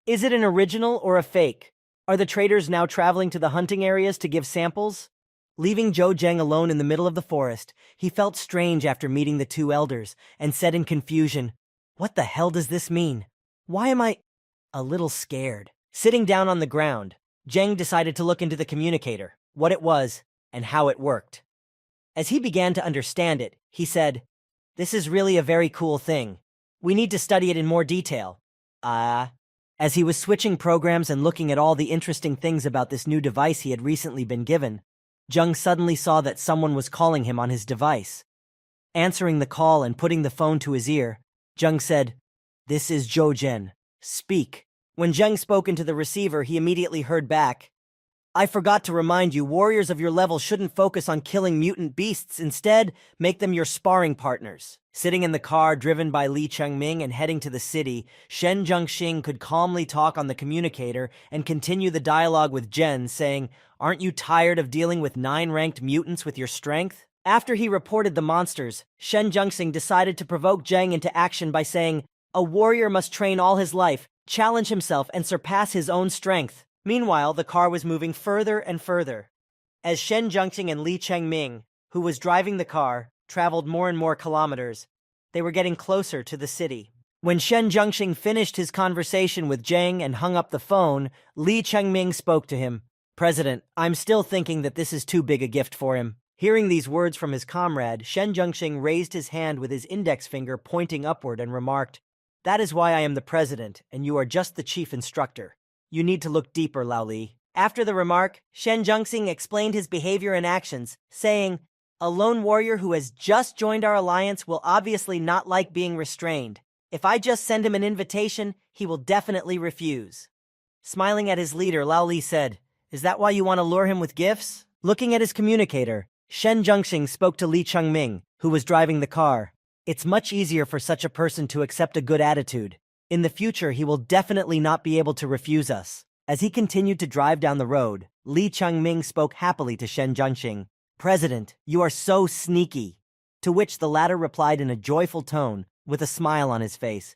A: Is it an original or a fake? Are the traders now traveling to the hunting areas to give samples? Leaving Zhou Zheng alone in the middle of the forest, he felt strange after meeting the two elders and said in confusion, "What the hell does this mean? Why am I a little scared?" Sitting down on the ground, Zheng decided to look into the communicator, what it was, and how it worked. As he began to understand it, he said, "This is really a very cool thing. We need to study it in more detail." As he was switching programs and looking at all the interesting things about this new device he had recently been given, Zheng suddenly saw that someone was calling him on his device. Answering the call and putting the phone to his ear, Zheng said, "This is Zhou Zhen. Speak." When Zheng spoke into the receiver, he immediately heard back, "I forgot to remind you, warriors of your level shouldn't focus on killing mutant beasts. Instead, make them your sparring partners." Sitting in the car driven by Li Chengming and heading to the city, Shen Zhengxing could calmly talk on the communicator and continue the dialogue with Zhen, saying, "Aren't you tired of dealing with 9-ranked mutants with your strength?" After he reported the monsters, Shen Zhengxing decided to provoke Zheng into action by saying, "A warrior must train all his life, challenge himself, and surpass his own strength." Meanwhile, the car was moving further and further. As Shen Zhengxing and Li Chengming, who was driving the car, traveled more and more kilometers, they were getting closer to the city. When Shen Zhengxing finished his conversation with Zheng and hung up the phone, Li Chengming spoke to him. "President, I'm still thinking that this is too big a gift for him. Hearing these words from his comrade, Shen Zhengxing raised his hand with his index finger pointing upward and remarked, "That is why I am the president, and you are just the chief instructor. You need to look deeper, Lao Li." After the remark, Shen Zhengxing explained his behavior and actions, saying, "A lone warrior who has just joined our alliance will obviously not like being restrained. If I just send him an invitation, he will definitely refuse." Smiling at his leader, Lao Li said, "Is that why you want to lure him with gifts?" Looking at his communicator, Shen Zhengxing spoke to Li Chengming, who was driving the car. "It's much easier for such a person to accept a good attitude. In the future, he will definitely not be able to refuse us." As he continued to drive down the road, Li Chengming spoke happily to Shen Zhengxing. "President, you are so sneaky." To which the latter replied in a joyful tone, with a smile on his face,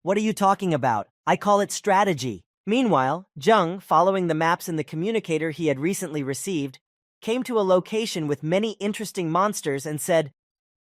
A: "What are you talking about? I call it strategy." Meanwhile, Zheng, following the maps in the communicator he had recently received, came to a location with many interesting monsters and said,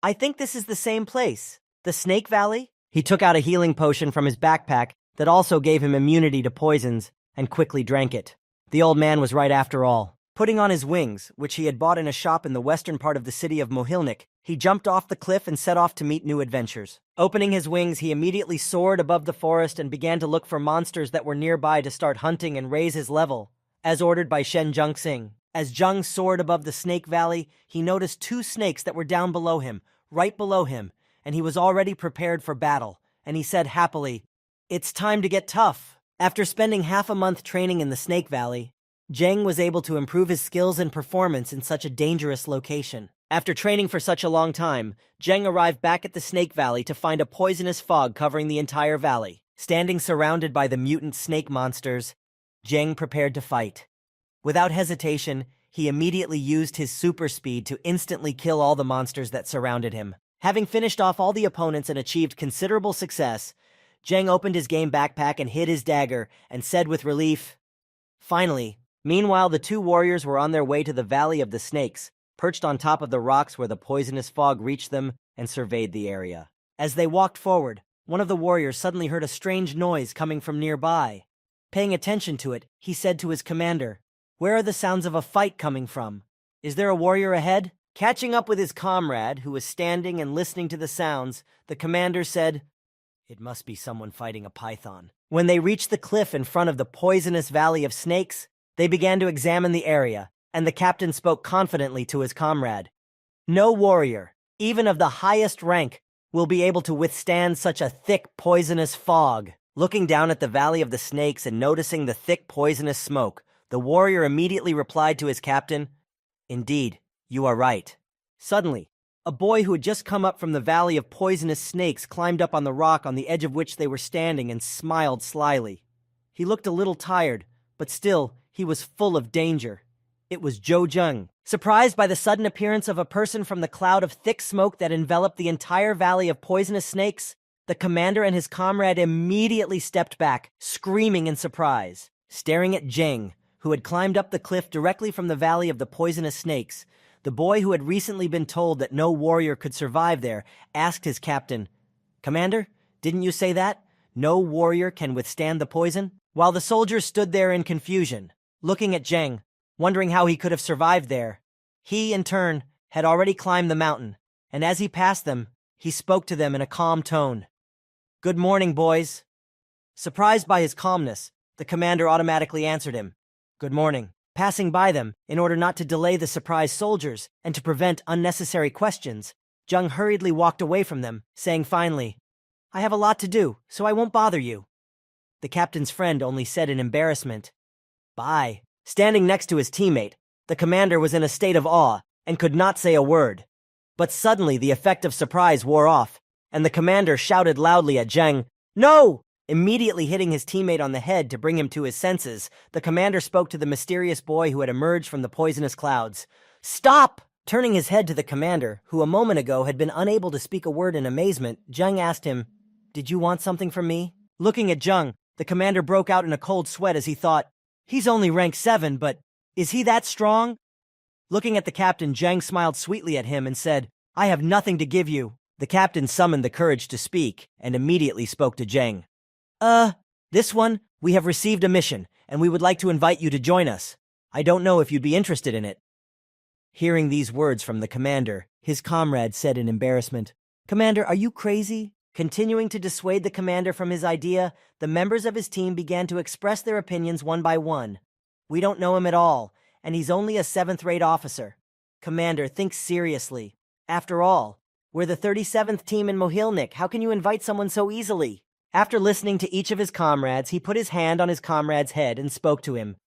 A: "I think this is the same place. The Snake Valley?" He took out a healing potion from his backpack that also gave him immunity to poisons and quickly drank it. The old man was right after all. Putting on his wings, which he had bought in a shop in the western part of the city of Mohilnik, he jumped off the cliff and set off to meet new adventures. Opening his wings, he immediately soared above the forest and began to look for monsters that were nearby to start hunting and raise his level, as ordered by Shen Zhengxing. As Zheng soared above the Snake Valley, he noticed 2 snakes that were down below him, right below him, and he was already prepared for battle, and he said happily, "It's time to get tough." After spending half a month training in the Snake Valley, Zheng was able to improve his skills and performance in such a dangerous location. After training for such a long time, Zheng arrived back at the Snake Valley to find a poisonous fog covering the entire valley. Standing surrounded by the mutant snake monsters, Zheng prepared to fight. Without hesitation, he immediately used his super speed to instantly kill all the monsters that surrounded him. Having finished off all the opponents and achieved considerable success, Zheng opened his game backpack and hid his dagger and said with relief, "Finally." Meanwhile, the 2 warriors were on their way to the Valley of the Snakes, perched on top of the rocks where the poisonous fog reached them and surveyed the area. As they walked forward, one of the warriors suddenly heard a strange noise coming from nearby. Paying attention to it, he said to his commander, "Where are the sounds of a fight coming from? Is there a warrior ahead?" Catching up with his comrade, who was standing and listening to the sounds, the commander said, "It must be someone fighting a python." When they reached the cliff in front of the poisonous Valley of Snakes, they began to examine the area, and the captain spoke confidently to his comrade. "No warrior, even of the highest rank, will be able to withstand such a thick poisonous fog." Looking down at the Valley of the Snakes and noticing the thick poisonous smoke, the warrior immediately replied to his captain, "Indeed, you are right." Suddenly, a boy who had just come up from the Valley of Poisonous Snakes climbed up on the rock on the edge of which they were standing and smiled slyly. He looked a little tired, but still, he was full of danger. It was Zhou Zheng. Surprised by the sudden appearance of a person from the cloud of thick smoke that enveloped the entire Valley of Poisonous Snakes, the commander and his comrade immediately stepped back, screaming in surprise. Staring at Zheng, who had climbed up the cliff directly from the Valley of the Poisonous Snakes, the boy who had recently been told that no warrior could survive there asked his captain, "Commander, didn't you say that? No warrior can withstand the poison?" While the soldiers stood there in confusion, looking at Zheng, wondering how he could have survived there, he, in turn, had already climbed the mountain, and as he passed them, he spoke to them in a calm tone. "Good morning, boys." Surprised by his calmness, the commander automatically answered him, "Good morning." Passing by them, in order not to delay the surprised soldiers and to prevent unnecessary questions, Zheng hurriedly walked away from them, saying finally, "I have a lot to do, so I won't bother you." The captain's friend only said in embarrassment, "Bye." Standing next to his teammate, the commander was in a state of awe and could not say a word. But suddenly the effect of surprise wore off, and the commander shouted loudly at Zheng, "No!" Immediately hitting his teammate on the head to bring him to his senses, the commander spoke to the mysterious boy who had emerged from the poisonous clouds. "Stop!" Turning his head to the commander, who a moment ago had been unable to speak a word in amazement, Zheng asked him, "Did you want something from me?" Looking at Zheng, the commander broke out in a cold sweat as he thought, "He's only rank 7, but is he that strong?" Looking at the captain, Zheng smiled sweetly at him and said, "I have nothing to give you." The captain summoned the courage to speak and immediately spoke to Zheng. This one, we have received a mission, and we would like to invite you to join us. I don't know if you'd be interested in it." Hearing these words from the commander, his comrade said in embarrassment, "Commander, are you crazy?" Continuing to dissuade the commander from his idea, the members of his team began to express their opinions one by one. "We don't know him at all, and he's only a 7th-rate officer. Commander, think seriously. After all, we're the 37th team in Mohilnik. How can you invite someone so easily?" After listening to each of his comrades, he put his hand on his comrade's head and spoke to him.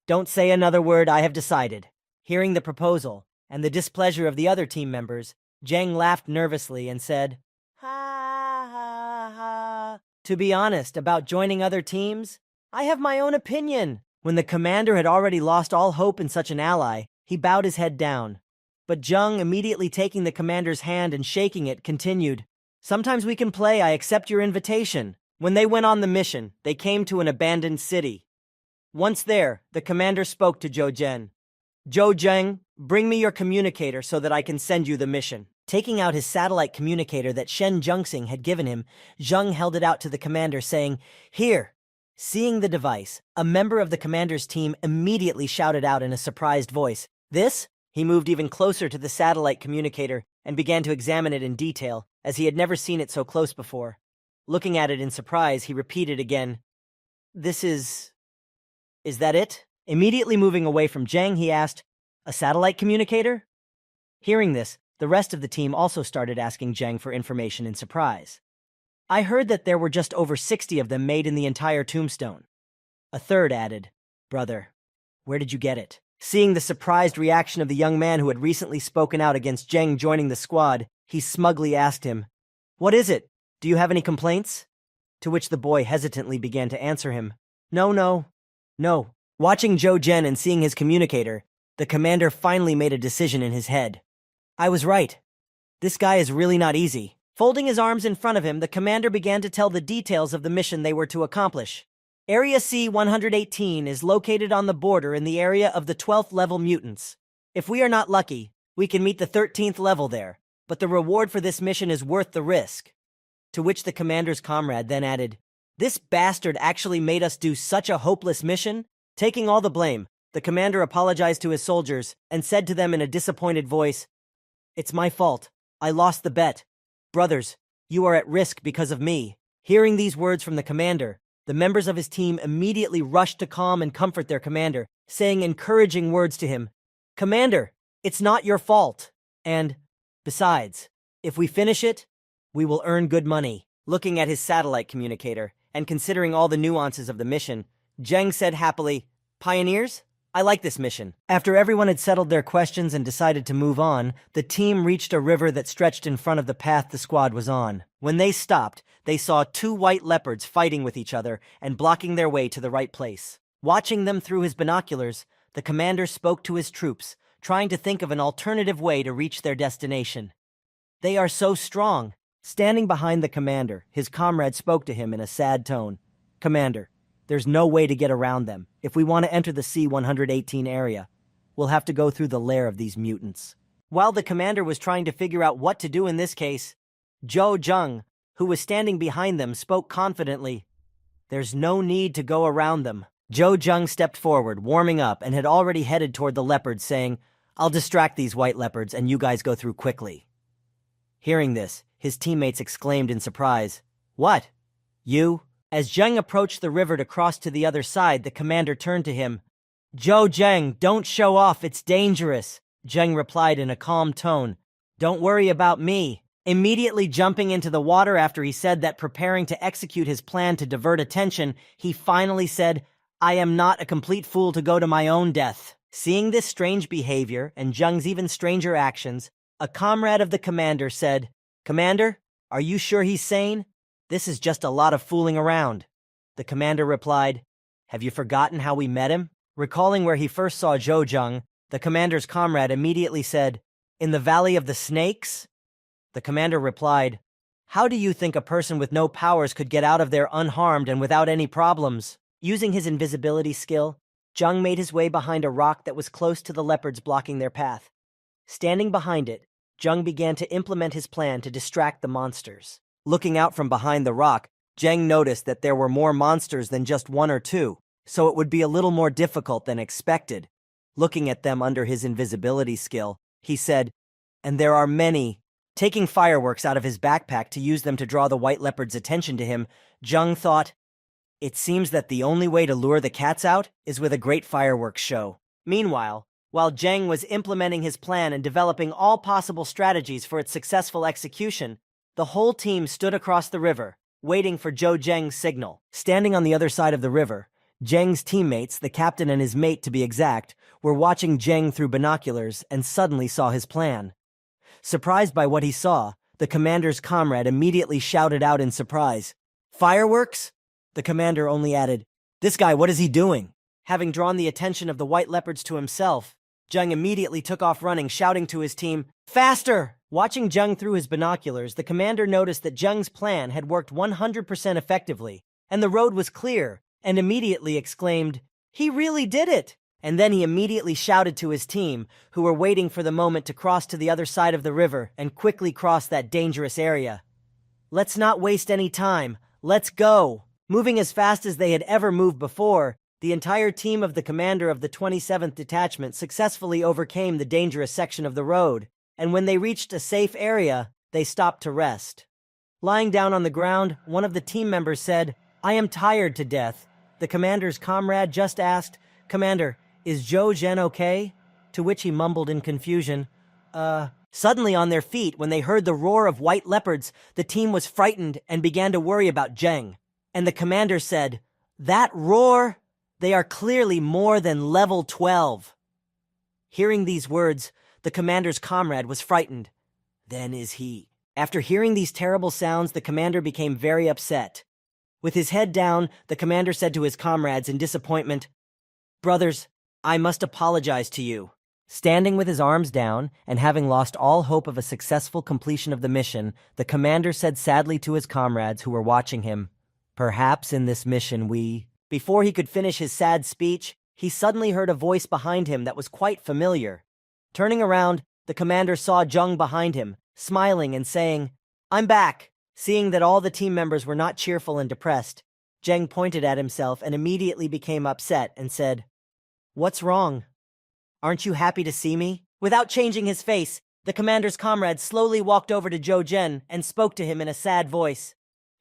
A: "Don't say another word, I have decided." Hearing the proposal and the displeasure of the other team members, Zheng laughed nervously and said, "Ha ha ha. To be honest, about joining other teams, I have my own opinion." When the commander had already lost all hope in such an ally, he bowed his head down. But Zheng, immediately taking the commander's hand and shaking it, continued, "Sometimes we can play, I accept your invitation." When they went on the mission, they came to an abandoned city. Once there, the commander spoke to Zhou Zhen. "Zhou Zheng, bring me your communicator so that I can send you the mission." Taking out his satellite communicator that Shen Zhengxing had given him, Zheng held it out to the commander, saying, "Here." Seeing the device, a member of the commander's team immediately shouted out in a surprised voice, "This?" He moved even closer to the satellite communicator and began to examine it in detail, as he had never seen it so close before. Looking at it in surprise, he repeated again, "This is that it?" Immediately moving away from Zheng, he asked, "A satellite communicator?" Hearing this, the rest of the team also started asking Zheng for information in surprise. "I heard that there were just over 60 of them made in the entire tombstone." A third added, "Brother, where did you get it?" Seeing the surprised reaction of the young man who had recently spoken out against Zheng joining the squad, he smugly asked him, "What is it? Do you have any complaints?" To which the boy hesitantly began to answer him, No. Watching Zhou Zhen and seeing his communicator, the commander finally made a decision in his head. "I was right. This guy is really not easy." Folding his arms in front of him, the commander began to tell the details of the mission they were to accomplish. Area C-118 is located on the border in the area of the 12th level mutants. If we are not lucky, we can meet the 13th level there, but the reward for this mission is worth the risk. To which the commander's comrade then added, "This bastard actually made us do such a hopeless mission?" Taking all the blame, the commander apologized to his soldiers and said to them in a disappointed voice, "It's my fault. I lost the bet. Brothers, you are at risk because of me." Hearing these words from the commander, the members of his team immediately rushed to calm and comfort their commander, saying encouraging words to him. "Commander, it's not your fault. And, besides, if we finish it, we will earn good money." Looking at his satellite communicator and considering all the nuances of the mission, Zheng said happily, "Pioneers, I like this mission." After everyone had settled their questions and decided to move on, the team reached a river that stretched in front of the path the squad was on. When they stopped, they saw 2 white leopards fighting with each other and blocking their way to the right place. Watching them through his binoculars, the commander spoke to his troops, trying to think of an alternative way to reach their destination. "They are so strong." Standing behind the commander, his comrade spoke to him in a sad tone. "Commander, there's no way to get around them. If we want to enter the C-118 area, we'll have to go through the lair of these mutants." While the commander was trying to figure out what to do in this case, Zhou Zheng, who was standing behind them, spoke confidently. "There's no need to go around them." Zhou Zheng stepped forward, warming up, and had already headed toward the leopards, saying, "I'll distract these white leopards and you guys go through quickly." Hearing this, his teammates exclaimed in surprise, "What? You?" As Zheng approached the river to cross to the other side, the commander turned to him. "Zhou Zheng, don't show off, it's dangerous." Zheng replied in a calm tone, "Don't worry about me." Immediately jumping into the water after he said that, preparing to execute his plan to divert attention, he finally said, "I am not a complete fool to go to my own death." Seeing this strange behavior and Zheng's even stranger actions, a comrade of the commander said, "Commander, are you sure he's sane? This is just a lot of fooling around." The commander replied, "Have you forgotten how we met him?" Recalling where he first saw Zhou Zheng, the commander's comrade immediately said, "In the Valley of the Snakes?" The commander replied, "How do you think a person with no powers could get out of there unharmed and without any problems?" Using his invisibility skill, Zheng made his way behind a rock that was close to the leopards blocking their path. Standing behind it, Zheng began to implement his plan to distract the monsters. Looking out from behind the rock, Zheng noticed that there were more monsters than just 1 or 2, so it would be a little more difficult than expected. Looking at them under his invisibility skill, he said, "and there are many." Taking fireworks out of his backpack to use them to draw the white leopard's attention to him, Jung thought, "It seems that the only way to lure the cats out is with a great fireworks show." Meanwhile, while Jeng was implementing his plan and developing all possible strategies for its successful execution, the whole team stood across the river, waiting for Zhou Zheng's signal. Standing on the other side of the river, Zheng's teammates, the captain and his mate to be exact, were watching Zheng through binoculars and suddenly saw his plan. Surprised by what he saw, the commander's comrade immediately shouted out in surprise, "Fireworks?" The commander only added, "This guy, what is he doing?" Having drawn the attention of the white leopards to himself, Zheng immediately took off running, shouting to his team, "Faster!" Watching Zheng through his binoculars, the commander noticed that Zheng's plan had worked 100% effectively, and the road was clear, and immediately exclaimed, "He really did it!" And then he immediately shouted to his team, who were waiting for the moment to cross to the other side of the river and quickly cross that dangerous area. "Let's not waste any time. Let's go!" Moving as fast as they had ever moved before, the entire team of the commander of the 27th Detachment successfully overcame the dangerous section of the road, and when they reached a safe area, they stopped to rest. Lying down on the ground, one of the team members said, "I am tired to death." The commander's comrade just asked, "Commander, is Zhou Zhen okay?" To which he mumbled in confusion, Suddenly on their feet, when they heard the roar of white leopards, the team was frightened and began to worry about Zheng. And the commander said, "That roar? They are clearly more than level 12. Hearing these words, the commander's comrade was frightened. Then is he. After hearing these terrible sounds, the commander became very upset. With his head down, the commander said to his comrades in disappointment, "Brothers, I must apologize to you." Standing with his arms down and having lost all hope of a successful completion of the mission, the commander said sadly to his comrades who were watching him, "Perhaps in this mission we—" Before he could finish his sad speech, he suddenly heard a voice behind him that was quite familiar. Turning around, the commander saw Zheng behind him, smiling and saying, "I'm back." Seeing that all the team members were not cheerful and depressed, Zheng pointed at himself and immediately became upset and said, "What's wrong? Aren't you happy to see me?" Without changing his face, the commander's comrade slowly walked over to Zhou Zhen and spoke to him in a sad voice.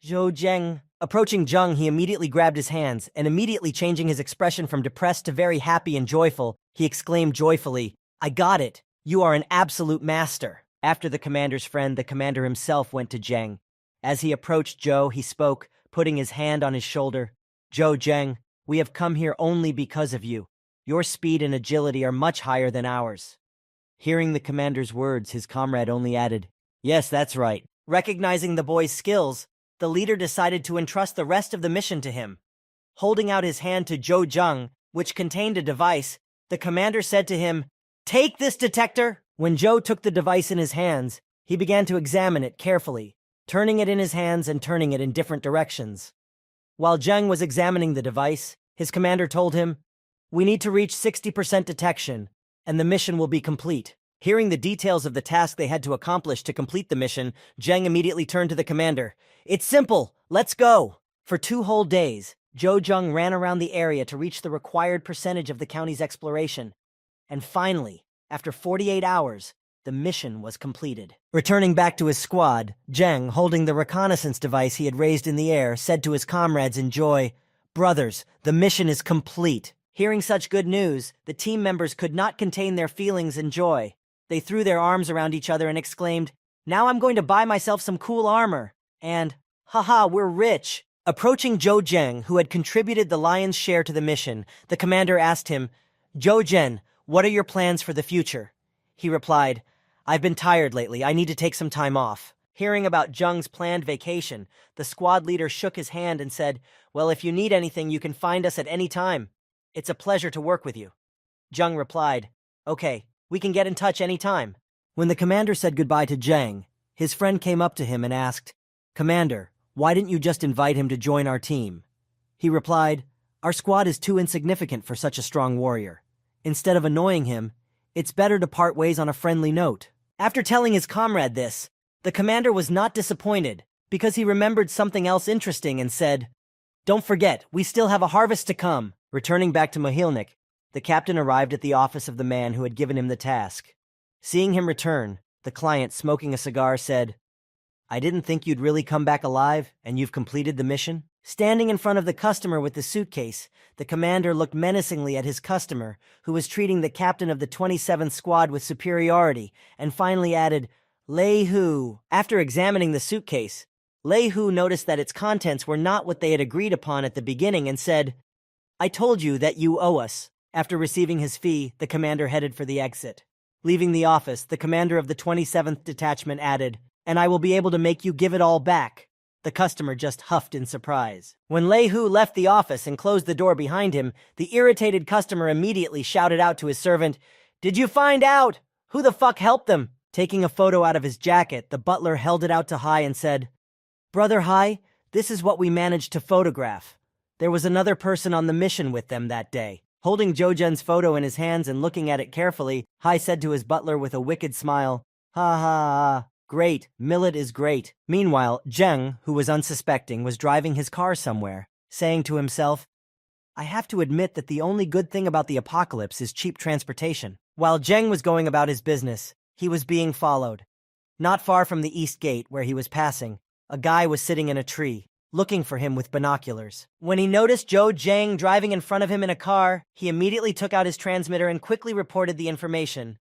A: "Zhou Zheng." Approaching Zheng, he immediately grabbed his hands, and immediately changing his expression from depressed to very happy and joyful, he exclaimed joyfully, "I got it! You are an absolute master!" After the commander's friend, the commander himself went to Zheng. As he approached Zhou, he spoke, putting his hand on his shoulder. "Zhou Zheng, we have come here only because of you. Your speed and agility are much higher than ours." Hearing the commander's words, his comrade only added, "Yes, that's right." Recognizing the boy's skills, the leader decided to entrust the rest of the mission to him. Holding out his hand to Zhou Zheng, which contained a device, the commander said to him, "Take this detector!" When Zhou took the device in his hands, he began to examine it carefully, turning it in his hands and turning it in different directions. While Zheng was examining the device, his commander told him, "We need to reach 60% detection, and the mission will be complete." Hearing the details of the task they had to accomplish to complete the mission, Zheng immediately turned to the commander. "It's simple. Let's go." For 2 whole days, Zhou Zheng ran around the area to reach the required percentage of the county's exploration. And finally, after 48 hours, the mission was completed. Returning back to his squad, Zheng, holding the reconnaissance device he had raised in the air, said to his comrades in joy, "Brothers, the mission is complete." Hearing such good news, the team members could not contain their feelings and joy. They threw their arms around each other and exclaimed, "Now I'm going to buy myself some cool armor." And, "Haha, we're rich." Approaching Zhou Zheng, who had contributed the lion's share to the mission, the commander asked him, "Zhou Zhen, what are your plans for the future?" He replied, "I've been tired lately. I need to take some time off." Hearing about Zheng's planned vacation, the squad leader shook his hand and said, "Well, if you need anything, you can find us at any time. It's a pleasure to work with you." Zheng replied, "Okay, we can get in touch any time." When the commander said goodbye to Zheng, his friend came up to him and asked, "Commander, why didn't you just invite him to join our team?" He replied, "Our squad is too insignificant for such a strong warrior. Instead of annoying him, it's better to part ways on a friendly note." After telling his comrade this, the commander was not disappointed because he remembered something else interesting and said, "Don't forget, we still have a harvest to come." Returning back to Mohilnik, the captain arrived at the office of the man who had given him the task. Seeing him return, the client, smoking a cigar, said, "I didn't think you'd really come back alive, and you've completed the mission?" Standing in front of the customer with the suitcase, the commander looked menacingly at his customer, who was treating the captain of the 27th Squad with superiority, and finally added, "Lei Hu." After examining the suitcase, Lei Hu noticed that its contents were not what they had agreed upon at the beginning and said, "I told you that you owe us." After receiving his fee, the commander headed for the exit. Leaving the office, the commander of the 27th Detachment added, "And I will be able to make you give it all back." The customer just huffed in surprise. When Lei Hu left the office and closed the door behind him, the irritated customer immediately shouted out to his servant, "Did you find out? Who the fuck helped them?" Taking a photo out of his jacket, the butler held it out to Hai and said, "Brother Hai, this is what we managed to photograph. There was another person on the mission with them that day." Holding Zhou photo in his hands and looking at it carefully, Hai said to his butler with a wicked smile, "Ha ha ha. Great, Millet is great." Meanwhile, Zheng, who was unsuspecting, was driving his car somewhere, saying to himself, "I have to admit that the only good thing about the apocalypse is cheap transportation." While Zheng was going about his business, he was being followed. Not far from the East Gate, where he was passing, a guy was sitting in a tree, looking for him with binoculars. When he noticed Zhou Zheng driving in front of him in a car, he immediately took out his transmitter and quickly reported the information.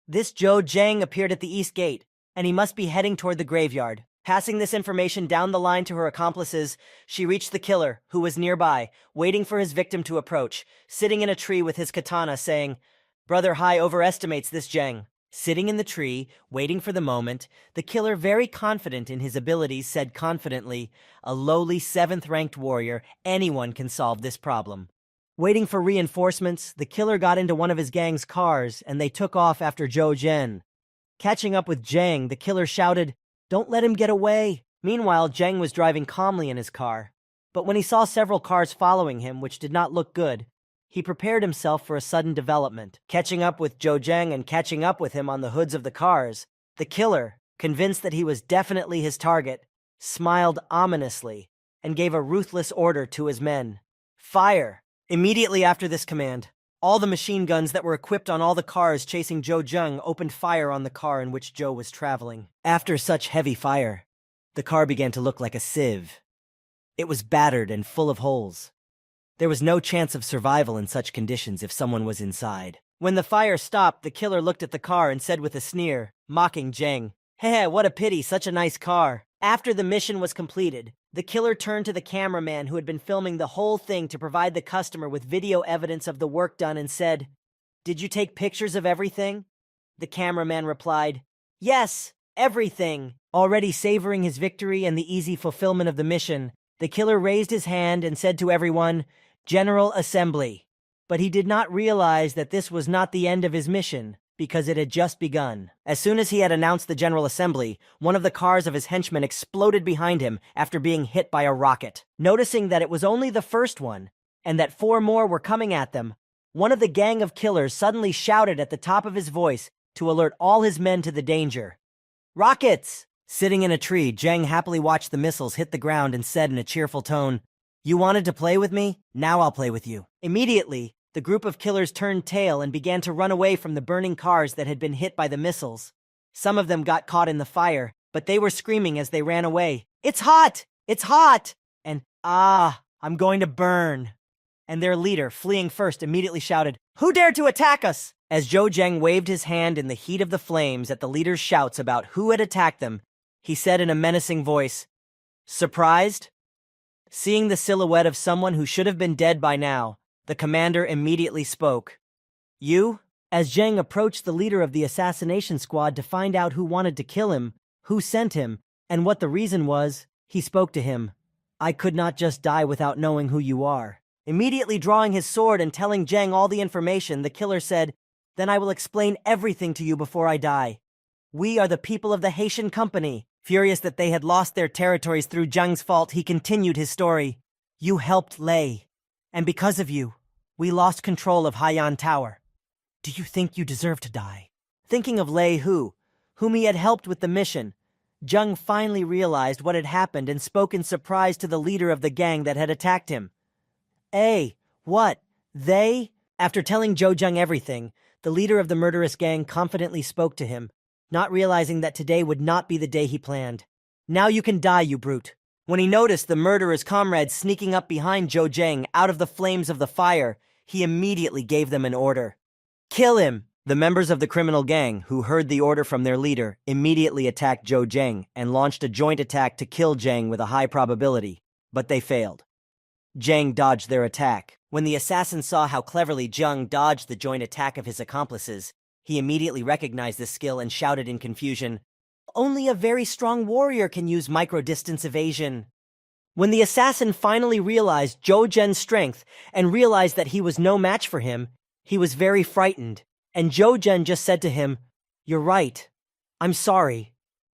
A: This Zhou Zheng appeared at the East Gate, and he must be heading toward the graveyard. Passing this information down the line to her accomplices, she reached the killer, who was nearby, waiting for his victim to approach, sitting in a tree with his katana, saying, "Brother Hai overestimates this Zheng." Sitting in the tree, waiting for the moment, the killer, very confident in his abilities, said confidently, "A lowly 7th-ranked warrior, anyone can solve this problem." Waiting for reinforcements, the killer got into one of his gang's cars, and they took off after Zhou Zheng. Catching up with Zheng, the killer shouted, "Don't let him get away." Meanwhile, Zheng was driving calmly in his car. But when he saw several cars following him, which did not look good, he prepared himself for a sudden development. Catching up with Zhou Zheng and catching up with him on the hoods of the cars, the killer, convinced that he was definitely his target, smiled ominously and gave a ruthless order to his men. "Fire!" Immediately after this command, all the machine guns that were equipped on all the cars chasing Zhou Zheng opened fire on the car in which Zhou was traveling. After such heavy fire, the car began to look like a sieve. It was battered and full of holes. There was no chance of survival in such conditions if someone was inside. When the fire stopped, the killer looked at the car and said with a sneer, mocking Zheng, "Heh, what a pity, such a nice car." After the mission was completed, the killer turned to the cameraman who had been filming the whole thing to provide the customer with video evidence of the work done and said, "Did you take pictures of everything?" The cameraman replied, "Yes, everything." Already savoring his victory and the easy fulfillment of the mission, the killer raised his hand and said to everyone, "General Assembly." But he did not realize that this was not the end of his mission, because it had just begun. As soon as he had announced the General Assembly, one of the cars of his henchmen exploded behind him after being hit by a rocket. Noticing that it was only the first one, and that 4 more were coming at them, one of the gang of killers suddenly shouted at the top of his voice to alert all his men to the danger. "Rockets!" Sitting in a tree, Zheng happily watched the missiles hit the ground and said in a cheerful tone, "You wanted to play with me? Now I'll play with you." Immediately, the group of killers turned tail and began to run away from the burning cars that had been hit by the missiles. Some of them got caught in the fire, but they were screaming as they ran away, "It's hot! It's hot!" and "I'm going to burn." And their leader, fleeing first, immediately shouted, "Who dared to attack us?" As Zhou Zheng waved his hand in the heat of the flames at the leader's shouts about who had attacked them, he said in a menacing voice, "Surprised?" Seeing the silhouette of someone who should have been dead by now, the commander immediately spoke. "You?" As Zheng approached the leader of the assassination squad to find out who wanted to kill him, who sent him, and what the reason was, he spoke to him. "I could not just die without knowing who you are." Immediately drawing his sword and telling Zheng all the information, the killer said, "Then I will explain everything to you before I die. We are the people of the Haitian Company." Furious that they had lost their territories through Zheng's fault, he continued his story. "You helped Lei, and because of you, we lost control of Haiyan Tower. Do you think you deserve to die?" Thinking of Lei Hu, whom he had helped with the mission, Zheng finally realized what had happened and spoke in surprise to the leader of the gang that had attacked him. "What? They?" After telling Zhou Zheng everything, The leader of the murderous gang confidently spoke to him, not realizing that today would not be the day he planned. "Now you can die, you brute." When he noticed the murderer's comrades sneaking up behind Zhou Zheng out of the flames of the fire, he immediately gave them an order. "Kill him!" The members of the criminal gang, who heard the order from their leader, immediately attacked Zhou Zheng and launched a joint attack to kill Zheng with a high probability, but they failed. Zheng dodged their attack. When the assassin saw how cleverly Zheng dodged the joint attack of his accomplices, he immediately recognized this skill and shouted in confusion, "Only a very strong warrior can use micro-distance evasion." When the assassin finally realized Zhou Zhen's strength and realized that he was no match for him, he was very frightened. And Zhou Zhen just said to him, "You're right. I'm sorry."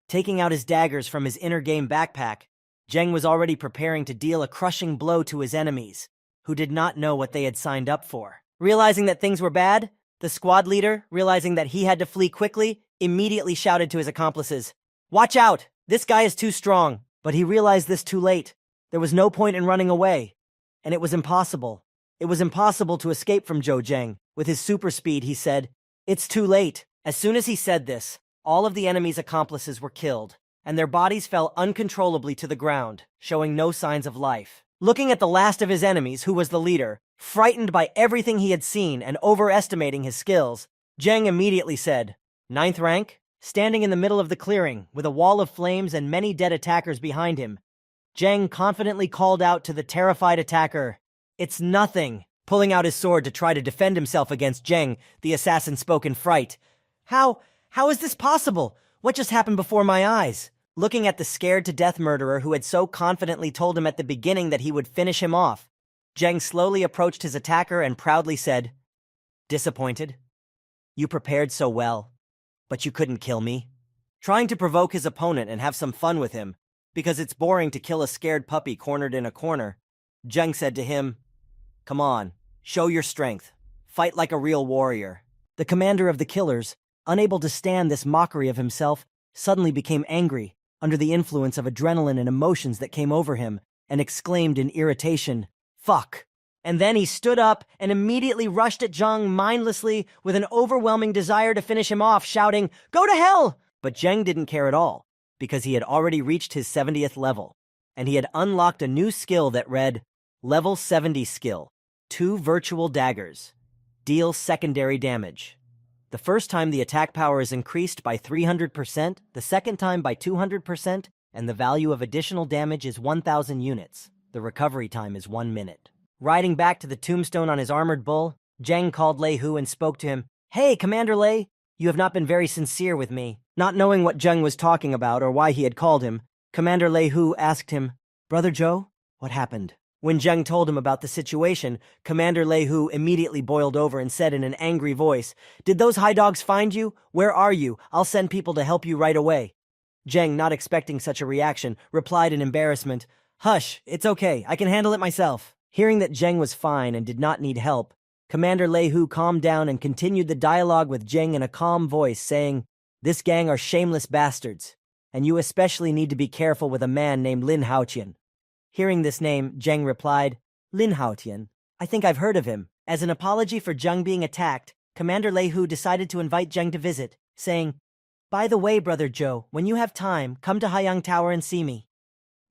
A: Taking out his daggers from his inner game backpack, Zheng was already preparing to deal a crushing blow to his enemies, who did not know what they had signed up for. Realizing that things were bad, the squad leader, realizing that he had to flee quickly, immediately shouted to his accomplices, "Watch out! This guy is too strong." But he realized this too late. There was no point in running away. And it was impossible. It was impossible to escape from Zhou Zheng. With his super speed, he said, "It's too late." As soon as he said this, all of the enemy's accomplices were killed, and their bodies fell uncontrollably to the ground, showing no signs of life. Looking at the last of his enemies, who was the leader, frightened by everything he had seen and overestimating his skills, Zheng immediately said, "Ninth rank?" Standing in the middle of the clearing, with a wall of flames and many dead attackers behind him, Zheng confidently called out to the terrified attacker, "It's nothing." Pulling out his sword to try to defend himself against Zheng, the assassin spoke in fright. How is this possible? What just happened before my eyes?" Looking at the scared-to-death murderer who had so confidently told him at the beginning that he would finish him off, Zheng slowly approached his attacker and proudly said, "Disappointed? You prepared so well, but you couldn't kill me." Trying to provoke his opponent and have some fun with him, because it's boring to kill a scared puppy cornered in a corner, Zheng said to him, "Come on, show your strength. Fight like a real warrior." The commander of the killers, unable to stand this mockery of himself, suddenly became angry, under the influence of adrenaline and emotions that came over him, and exclaimed in irritation, "Fuck." And then he stood up and immediately rushed at Zheng mindlessly with an overwhelming desire to finish him off, shouting, "Go to hell!" But Zheng didn't care at all, because he had already reached his 70th level, and he had unlocked a new skill that read, Level 70 skill, 2 virtual daggers, deal secondary damage. The first time the attack power is increased by 300%, the second time by 200%, and the value of additional damage is 1,000 units. The recovery time is 1 minute. Riding back to the tombstone on his armored bull, Zheng called Lei Hu and spoke to him. "Hey, Commander Lei, you have not been very sincere with me." Not knowing what Zheng was talking about or why he had called him, Commander Lei Hu asked him, "Brother Zhou, what happened?" When Zheng told him about the situation, Commander Lei Hu immediately boiled over and said in an angry voice, "Did those high dogs find you? Where are you? I'll send people to help you right away." Zheng, not expecting such a reaction, replied in embarrassment, "Hush, it's okay, I can handle it myself." Hearing that Zheng was fine and did not need help, Commander Lei Hu calmed down and continued the dialogue with Zheng in a calm voice, saying, "This gang are shameless bastards, and you especially need to be careful with a man named Lin Haotian." Hearing this name, Zheng replied, "Lin Haotian? I think I've heard of him." As an apology for Zheng being attacked, Commander Lei Hu decided to invite Zheng to visit, saying, "By the way, Brother Zhou, when you have time, come to Haiyang Tower and see me."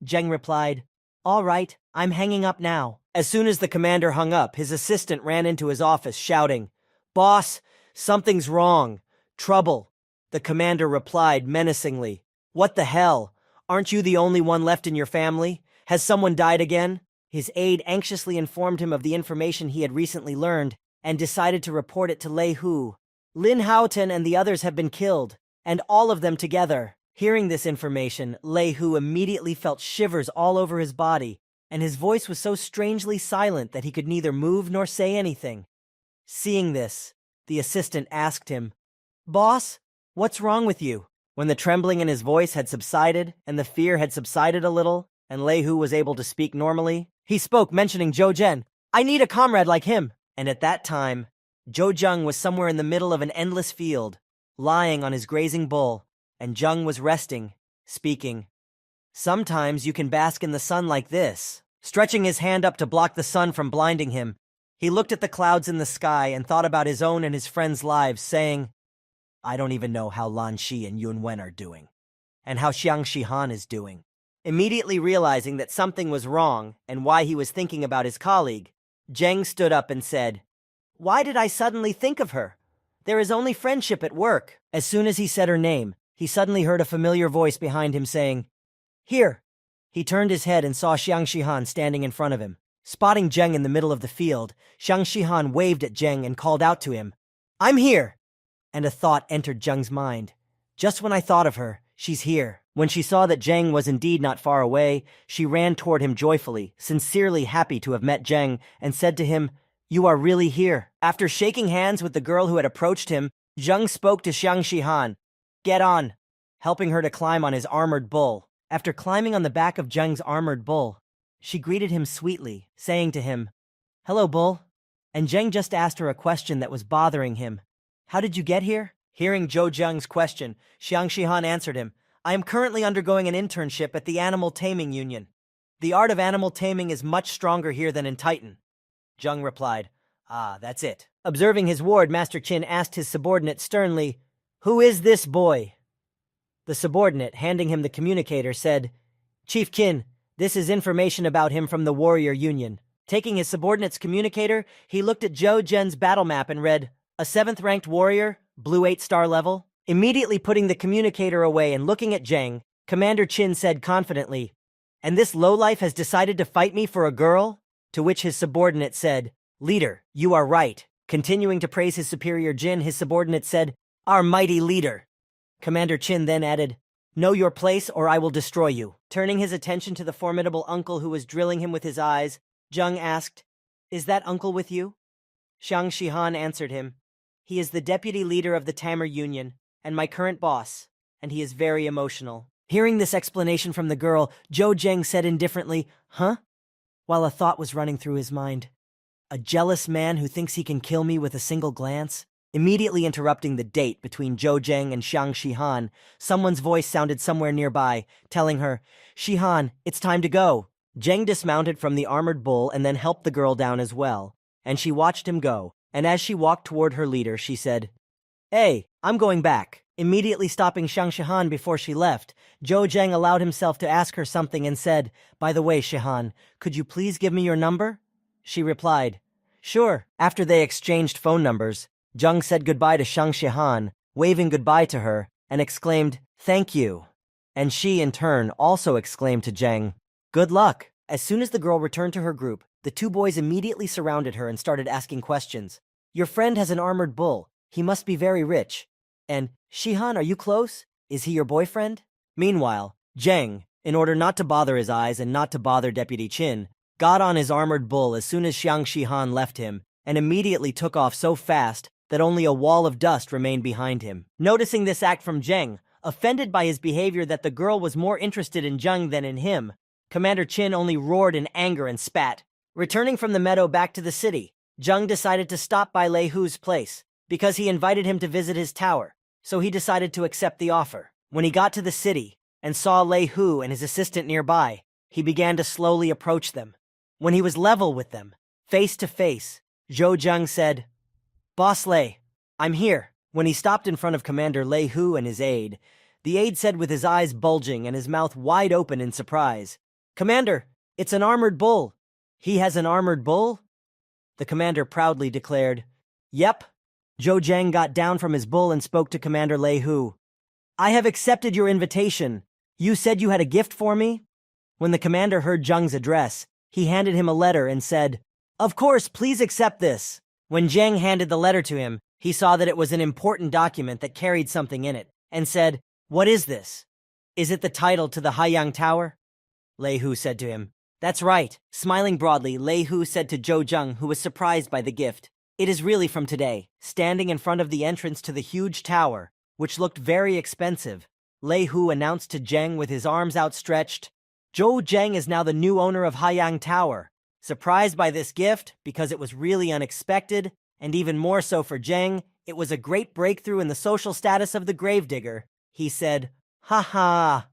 A: Zheng replied, "All right, I'm hanging up now." As soon as the commander hung up, his assistant ran into his office shouting, "Boss, something's wrong. Trouble." The commander replied menacingly, "What the hell? Aren't you the only one left in your family? Has someone died again?" His aide anxiously informed him of the information he had recently learned and decided to report it to Lei Hu. "Lin Haotian and the others have been killed, and all of them together." Hearing this information, Lei Hu immediately felt shivers all over his body, and his voice was so strangely silent that he could neither move nor say anything. Seeing this, the assistant asked him, "Boss, what's wrong with you?" When the trembling in his voice had subsided and the fear had subsided a little, and Lei Hu was able to speak normally, he spoke mentioning Zhou Zhen. "I need a comrade like him." And at that time, Zhou Zheng was somewhere in the middle of an endless field, lying on his grazing bull, and Zheng was resting, speaking. "Sometimes you can bask in the sun like this." Stretching his hand up to block the sun from blinding him, He looked at the clouds in the sky and thought about his own and his friends' lives, saying, I don't even know how Lan Shi and Yun Wen are doing, and how Xiang Shihan is doing. Immediately realizing that something was wrong and why he was thinking about his colleague, Zheng stood up and said, Why did I suddenly think of her? There is only friendship at work. As soon as he said her name, he suddenly heard a familiar voice behind him saying, Here. He turned his head and saw Xiang Shihan standing in front of him. Spotting Zheng in the middle of the field, Xiang Shihan waved at Zheng and called out to him, I'm here! And a thought entered Zheng's mind. Just when I thought of her, she's here. When she saw that Zheng was indeed not far away, she ran toward him joyfully, sincerely happy to have met Zheng, and said to him, You are really here. After shaking hands with the girl who had approached him, Zheng spoke to Xiang Shihan, Get on, helping her to climb on his armored bull. After climbing on the back of Zheng's armored bull, she greeted him sweetly, saying to him, Hello, bull. And Zheng just asked her a question that was bothering him. How did you get here? Hearing Zhou Zheng's question, Xiang Shihan answered him, I am currently undergoing an internship at the Animal Taming Union. The art of animal taming is much stronger here than in Titan. Zheng replied, Ah, that's it. Observing his ward, Master Qin asked his subordinate sternly, Who is this boy? The subordinate, handing him the communicator, said, Chief Qin, this is information about him from the Warrior Union. Taking his subordinate's communicator, he looked at Zhou Zhen's battle map and read, A 7th-ranked warrior, blue 8-star level. Immediately putting the communicator away and looking at Zheng, Commander Qin said confidently, And this lowlife has decided to fight me for a girl? To which his subordinate said, Leader, you are right. Continuing to praise his superior Jin, his subordinate said, Our mighty leader. Commander Qin then added, Know your place or I will destroy you. Turning his attention to the formidable uncle who was drilling him with his eyes, Zheng asked, Is that uncle with you? Xiang Shihan answered him, He is the deputy leader of the Tamer Union, and my current boss, and he is very emotional. Hearing this explanation from the girl, Zhou Zheng said indifferently, Huh? While a thought was running through his mind. A jealous man who thinks he can kill me with a single glance? Immediately interrupting the date between Zhou Zheng and Xiang Shihan, someone's voice sounded somewhere nearby, telling her, Shihan, it's time to go. Zheng dismounted from the armored bull and then helped the girl down as well, and she watched him go, and as she walked toward her leader, she said, Hey, I'm going back. Immediately stopping Xiang Shihan before she left, Zhou Zheng allowed himself to ask her something and said, By the way, Shihan, could you please give me your number? She replied, Sure. After they exchanged phone numbers, Zheng said goodbye to Xiang Shihan, waving goodbye to her, and exclaimed, Thank you. And she, in turn, also exclaimed to Zheng, Good luck. As soon as the girl returned to her group, the two boys immediately surrounded her and started asking questions. Your friend has an armored bull. He must be very rich. And, Shihan, are you close? Is he your boyfriend? Meanwhile, Zheng, in order not to bother his eyes and not to bother Deputy Qin, got on his armored bull as soon as Xiang Shihan left him, and immediately took off so fast that only a wall of dust remained behind him. Noticing this act from Zheng, offended by his behavior that the girl was more interested in Zheng than in him, Commander Qin only roared in anger and spat. Returning from the meadow back to the city, Zheng decided to stop by Lei Hu's place, because he invited him to visit his tower, so he decided to accept the offer. When he got to the city and saw Lei Hu and his assistant nearby, he began to slowly approach them. When he was level with them, face to face, Zhou Zheng said, Boss Lei, I'm here. When he stopped in front of Commander Lei Hu and his aide, the aide said with his eyes bulging and his mouth wide open in surprise, Commander, it's an armored bull. He has an armored bull? The commander proudly declared, Yep. Zhou Zheng got down from his bull and spoke to Commander Lei Hu. I have accepted your invitation. You said you had a gift for me? When the commander heard Zheng's address, he handed him a letter and said, Of course, please accept this. When Zheng handed the letter to him, he saw that it was an important document that carried something in it, and said, What is this? Is it the title to the Haiyang Tower? Lei Hu said to him, That's right. Smiling broadly, Lei Hu said to Zhou Zheng, who was surprised by the gift, It is really from today. Standing in front of the entrance to the huge tower, which looked very expensive, Lei Hu announced to Zheng with his arms outstretched, Zhou Zheng is now the new owner of Haiyang Tower. Surprised by this gift, because it was really unexpected, and even more so for Zheng, it was a great breakthrough in the social status of the gravedigger. He said, Ha ha.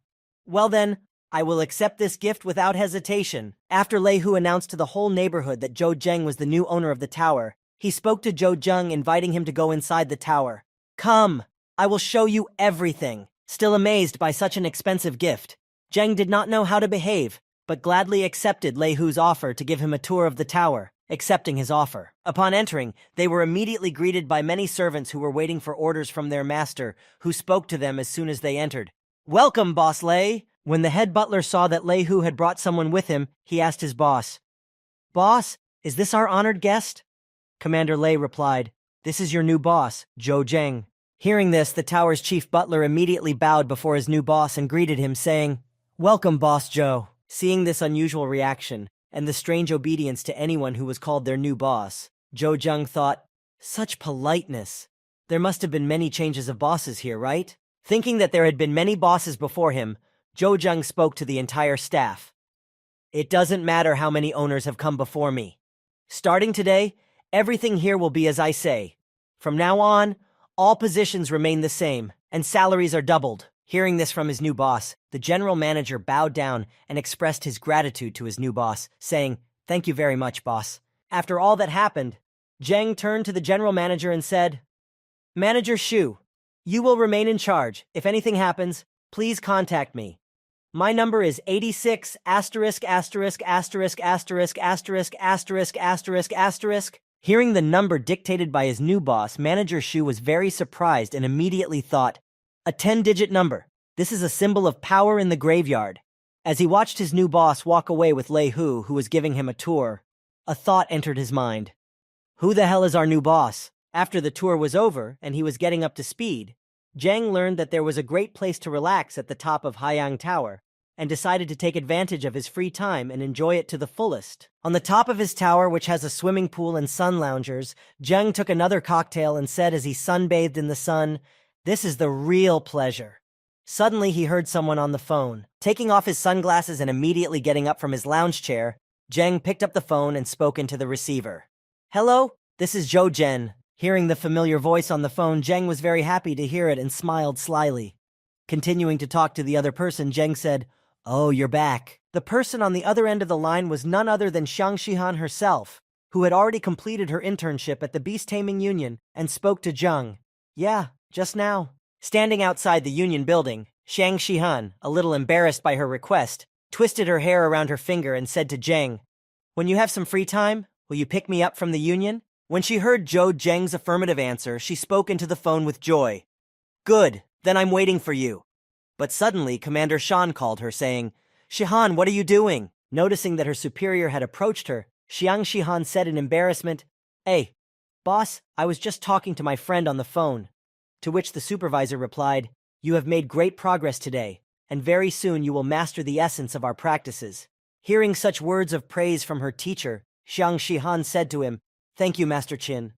A: Well then, I will accept this gift without hesitation. After Lei Hu announced to the whole neighborhood that Zhou Zheng was the new owner of the tower, he spoke to Zhou Zheng, inviting him to go inside the tower. Come, I will show you everything. Still amazed by such an expensive gift, Zheng did not know how to behave, but gladly accepted Lei Hu's offer to give him a tour of the tower. Accepting his offer. Upon entering, they were immediately greeted by many servants who were waiting for orders from their master, who spoke to them as soon as they entered. Welcome, Boss Lei! When the head butler saw that Lei Hu had brought someone with him, he asked his boss, Boss, is this our honored guest? Commander Lei replied, This is your new boss, Zhou Zheng. Hearing this, the tower's chief butler immediately bowed before his new boss and greeted him, saying, Welcome, Boss Zhou. Seeing this unusual reaction, and the strange obedience to anyone who was called their new boss, Zhou Zheng thought, Such politeness. There must have been many changes of bosses here, right? Thinking that there had been many bosses before him, Zhou Zheng spoke to the entire staff. It doesn't matter how many owners have come before me. Starting today, everything here will be as I say. From now on, all positions remain the same, and salaries are doubled. Hearing this from his new boss, the general manager bowed down and expressed his gratitude to his new boss, saying, Thank you very much, boss. After all that happened, Zheng turned to the general manager and said, Manager Shu, you will remain in charge. If anything happens, please contact me. My number is 86 asterisk asterisk asterisk asterisk asterisk asterisk asterisk asterisk. Hearing the number dictated by his new boss, Manager Shu was very surprised and immediately thought, a 10-digit number. This is a symbol of power in the graveyard. As he watched his new boss walk away with Lei Hu, who was giving him a tour, a thought entered his mind. Who the hell is our new boss? After the tour was over and he was getting up to speed, Zheng learned that there was a great place to relax at the top of Haiyang Tower, and decided to take advantage of his free time and enjoy it to the fullest. On the top of his tower, which has a swimming pool and sun loungers, Zheng took another cocktail and said as he sunbathed in the sun, This is the real pleasure. Suddenly he heard someone on the phone. Taking off his sunglasses and immediately getting up from his lounge chair, Zheng picked up the phone and spoke into the receiver. Hello, this is Zhou Zhen. Hearing the familiar voice on the phone, Zheng was very happy to hear it and smiled slyly. Continuing to talk to the other person, Zheng said, Oh, you're back. The person on the other end of the line was none other than Xiang Shihan herself, who had already completed her internship at the Beast Taming Union and spoke to Zheng. Yeah, just now. Standing outside the Union building, Xiang Shihan, a little embarrassed by her request, twisted her hair around her finger and said to Zheng, When you have some free time, will you pick me up from the Union? When she heard Zhou Zheng's affirmative answer, she spoke into the phone with joy. Good, then I'm waiting for you. But suddenly, Commander Shan called her, saying, Shihan, what are you doing? Noticing that her superior had approached her, Xiang Shihan said in embarrassment, Hey, boss, I was just talking to my friend on the phone. To which the supervisor replied, You have made great progress today, and very soon you will master the essence of our practices. Hearing such words of praise from her teacher, Xiang Shihan said to him, Thank you, Master Qin.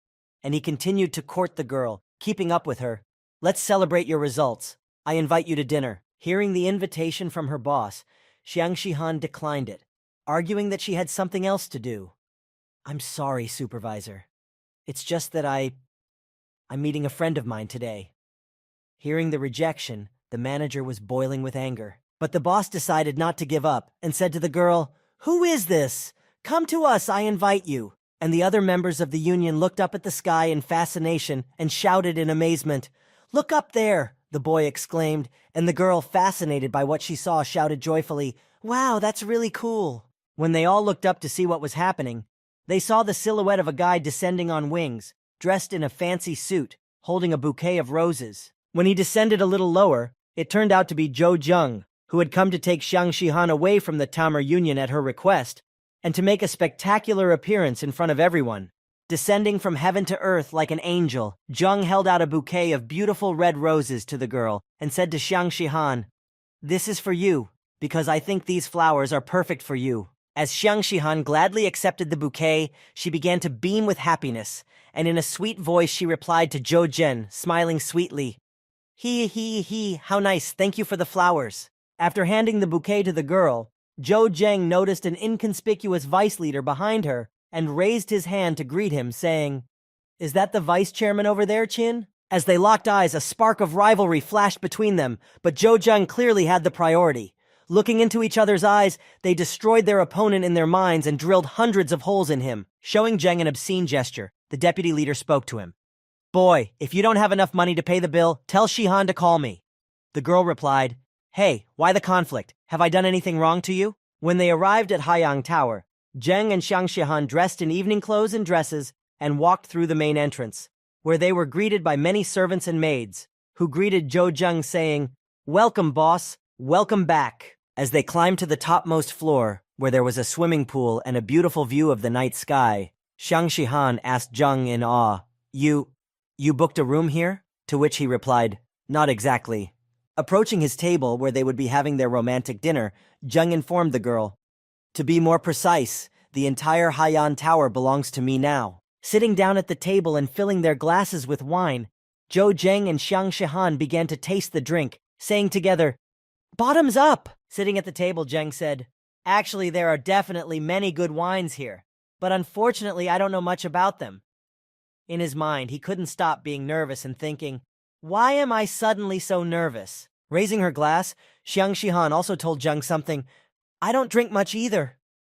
A: And he continued to court the girl, keeping up with her. Let's celebrate your results. I invite you to dinner. Hearing the invitation from her boss, Xiang Shihan declined it, arguing that she had something else to do. I'm sorry, supervisor. It's just that I'm meeting a friend of mine today. Hearing the rejection, the manager was boiling with anger. But the boss decided not to give up and said to the girl, Who is this? Come to us, I invite you. And the other members of the union looked up at the sky in fascination and shouted in amazement, Look up there, the boy exclaimed, and the girl, fascinated by what she saw, shouted joyfully, Wow, that's really cool. When they all looked up to see what was happening, they saw the silhouette of a guy descending on wings, dressed in a fancy suit, holding a bouquet of roses. When he descended a little lower, it turned out to be Zhou Zheng, who had come to take Xiang Shihan away from the Tamer Union at her request, and to make a spectacular appearance in front of everyone. Descending from heaven to earth like an angel, Zheng held out a bouquet of beautiful red roses to the girl and said to Xiang Shihan, This is for you, because I think these flowers are perfect for you. As Xiang Shihan gladly accepted the bouquet, she began to beam with happiness, and in a sweet voice she replied to Zhou Zhen, smiling sweetly, He, how nice, thank you for the flowers. After handing the bouquet to the girl, Zhou Zheng noticed an inconspicuous vice leader behind her and raised his hand to greet him, saying, Is that the vice chairman over there, Qin? As they locked eyes, a spark of rivalry flashed between them, but Zhou Zheng clearly had the priority. Looking into each other's eyes, they destroyed their opponent in their minds and drilled hundreds of holes in him. Showing Zheng an obscene gesture, the deputy leader spoke to him. "Boy, if you don't have enough money to pay the bill, tell Shihan to call me." The girl replied, "Hey, why the conflict? Have I done anything wrong to you?" When they arrived at Haiyang Tower, Zheng and Xiang Shihan dressed in evening clothes and dresses and walked through the main entrance, where they were greeted by many servants and maids, who greeted Zhou Zheng saying, "Welcome, boss, welcome back." As they climbed to the topmost floor, where there was a swimming pool and a beautiful view of the night sky, Xiang Shihan asked Zheng in awe, You booked a room here?" To which he replied, "Not exactly." Approaching his table where they would be having their romantic dinner, Zheng informed the girl, "To be more precise, the entire Haiyan Tower belongs to me now." Sitting down at the table and filling their glasses with wine, Zhou Zheng and Xiang Shihan began to taste the drink, saying together, "Bottoms up!" Sitting at the table, Zheng said, "Actually, there are definitely many good wines here, but unfortunately I don't know much about them." In his mind, he couldn't stop being nervous and thinking, "Why am I suddenly so nervous?" Raising her glass, Xiang Shihan also told Zheng something, "I don't drink much either."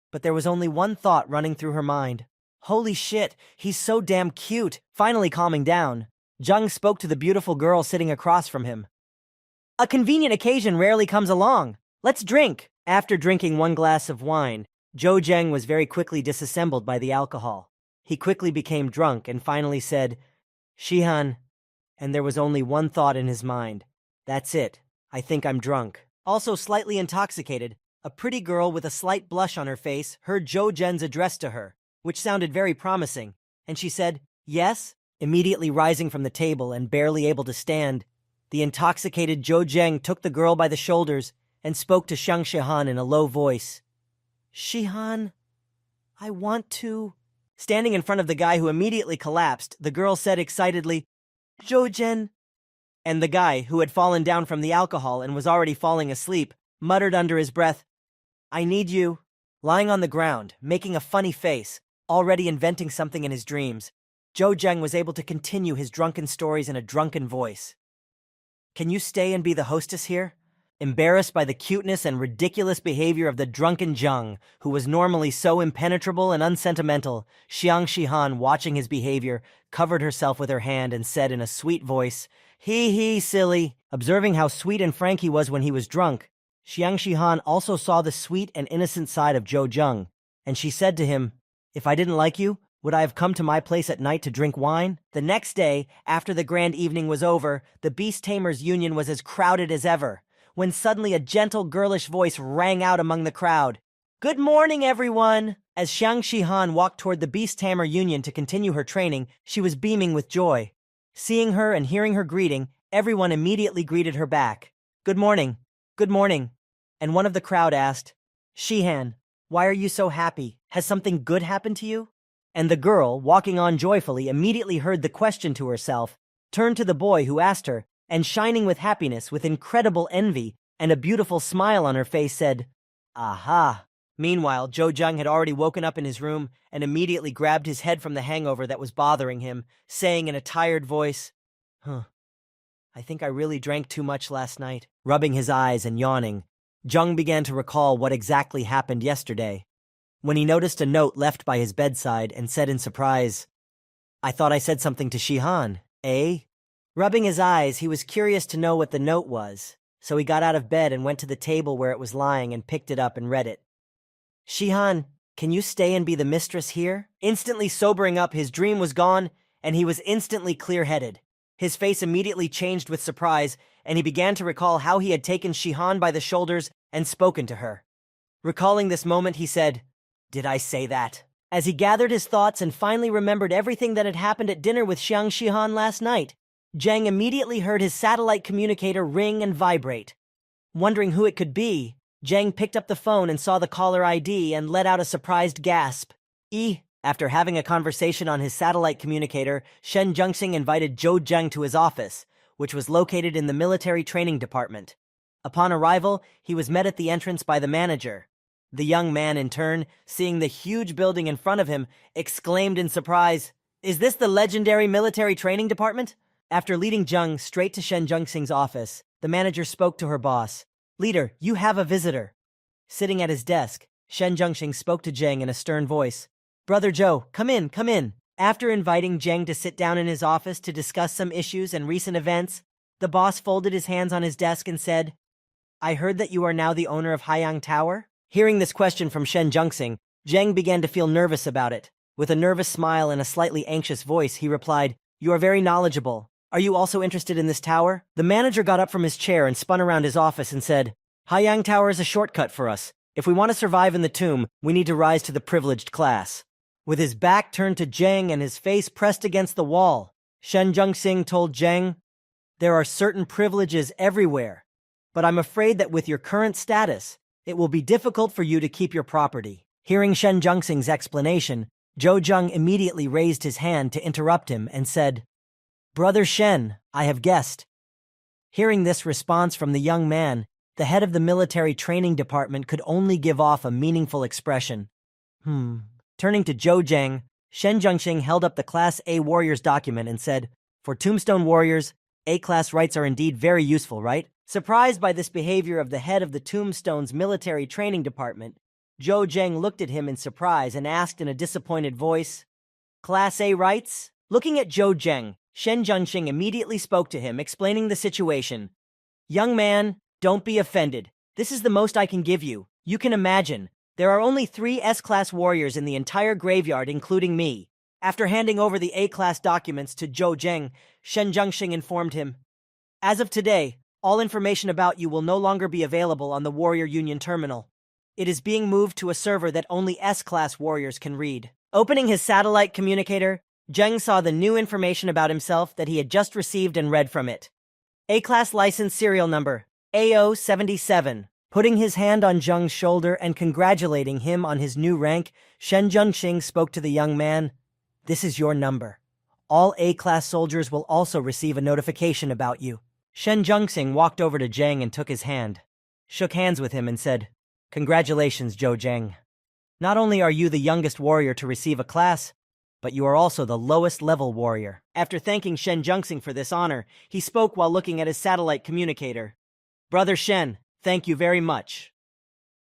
A: But there was only one thought running through her mind. "Holy shit, he's so damn cute." Finally calming down, Zheng spoke to the beautiful girl sitting across from him. "A convenient occasion rarely comes along. Let's drink." After drinking one glass of wine, Zhou Zheng was very quickly disassembled by the alcohol. He quickly became drunk and finally said, "Shihan," and there was only one thought in his mind. "That's it. I think I'm drunk." Also slightly intoxicated, a pretty girl with a slight blush on her face heard Zhou Zhen's address to her, which sounded very promising, and she said, "Yes?" Immediately rising from the table and barely able to stand, the intoxicated Zhou Zheng took the girl by the shoulders and spoke to Xiang Shihan in a low voice. "Shihan, I want to..." Standing in front of the guy who immediately collapsed, the girl said excitedly, "Zhou Zhen." And the guy, who had fallen down from the alcohol and was already falling asleep, muttered under his breath, "I need you." Lying on the ground, making a funny face, already inventing something in his dreams, Zhou Zheng was able to continue his drunken stories in a drunken voice. "Can you stay and be the hostess here?" Embarrassed by the cuteness and ridiculous behavior of the drunken Zheng, who was normally so impenetrable and unsentimental, Xiang Shihan, watching his behavior, covered herself with her hand and said in a sweet voice, "Hee, silly." Observing how sweet and frank he was when he was drunk, Xiang Shihan also saw the sweet and innocent side of Zhou Zheng, and she said to him, "If I didn't like you, would I have come to my place at night to drink wine?" The next day, after the grand evening was over, the Beast Tamers Union was as crowded as ever, when suddenly a gentle, girlish voice rang out among the crowd. "Good morning, everyone!" As Xiang Shihan walked toward the Beast Tamer Union to continue her training, she was beaming with joy. Seeing her and hearing her greeting, everyone immediately greeted her back. "Good morning. Good morning." And one of the crowd asked, "Shihan, why are you so happy? Has something good happened to you?" And the girl, walking on joyfully, immediately heard the question to herself, turned to the boy who asked her, and shining with happiness, with incredible envy, and a beautiful smile on her face, said, "Aha." Meanwhile, Zhou Zheng had already woken up in his room and immediately grabbed his head from the hangover that was bothering him, saying in a tired voice, "I think I really drank too much last night." Rubbing his eyes and yawning, Zheng began to recall what exactly happened yesterday, when he noticed a note left by his bedside and said in surprise, "I thought I said something to Shihan, eh?" Rubbing his eyes, he was curious to know what the note was, so he got out of bed and went to the table where it was lying and picked it up and read it. "Shihan, can you stay and be the mistress here?" Instantly sobering up, his dream was gone, and he was instantly clear-headed. His face immediately changed with surprise, and he began to recall how he had taken Shihan by the shoulders and spoken to her. Recalling this moment, he said, "Did I say that?" As he gathered his thoughts and finally remembered everything that had happened at dinner with Xiang Shihan last night, Zheng immediately heard his satellite communicator ring and vibrate. Wondering who it could be, Zheng picked up the phone and saw the caller ID and let out a surprised gasp. After having a conversation on his satellite communicator, Shen Zhengxing invited Zhou Zheng to his office, which was located in the military training department. Upon arrival, he was met at the entrance by the manager. The young man, in turn, seeing the huge building in front of him, exclaimed in surprise, "Is this the legendary military training department?" After leading Zheng straight to Shen Zhengxing's office, the manager spoke to her boss. Leader, you have a visitor. Sitting at his desk, Shen Zhengxing spoke to Zhang in a stern voice. Brother Zhou, come in, come in. After inviting Zhang to sit down in his office to discuss some issues and recent events, the boss folded his hands on his desk and said, I heard that you are now the owner of Haiyang Tower? Hearing this question from Shen Zhengxing, Zhang began to feel nervous about it. With a nervous smile and a slightly anxious voice, he replied, You are very knowledgeable. Are you also interested in this tower? The manager got up from his chair and spun around his office and said, Haiyang Tower is a shortcut for us. If we want to survive in the tomb, we need to rise to the privileged class. With his back turned to Zhang and his face pressed against the wall, Shen Zhengxing told Zhang, There are certain privileges everywhere, but I'm afraid that with your current status, it will be difficult for you to keep your property. Hearing Shen Zhengxing's explanation, Zhou Zheng immediately raised his hand to interrupt him and said, Brother Shen, I have guessed. Hearing this response from the young man, the head of the military training department could only give off a meaningful expression. Turning to Zhou Zheng, Shen Zhengxing held up the Class A Warriors document and said, For Tombstone Warriors, A-class rights are indeed very useful, right? Surprised by this behavior of the head of the Tombstone's military training department, Zhou Zheng looked at him in surprise and asked in a disappointed voice, Class A rights? Looking at Zhou Zheng, Shen Zhengxing immediately spoke to him, explaining the situation. Young man, don't be offended. This is the most I can give you. You can imagine, there are only 3 S-class warriors in the entire graveyard, including me. After handing over the A-class documents to Zhou Zheng, Shen Zhengxing informed him, As of today, all information about you will no longer be available on the Warrior Union terminal. It is being moved to a server that only S-class warriors can read. Opening his satellite communicator, Zheng saw the new information about himself that he had just received and read from it. A-class license serial number, AO77. Putting his hand on Zheng's shoulder and congratulating him on his new rank, Shen Zhengxing spoke to the young man. This is your number. All A-class soldiers will also receive a notification about you. Shen Zhengxing walked over to Zhang and took his hand, shook hands with him and said, Congratulations, Zhou Zheng. Not only are you the youngest warrior to receive a class, but you are also the lowest level warrior. After thanking Shen Zhengxing for this honor, he spoke while looking at his satellite communicator. Brother Shen, thank you very much.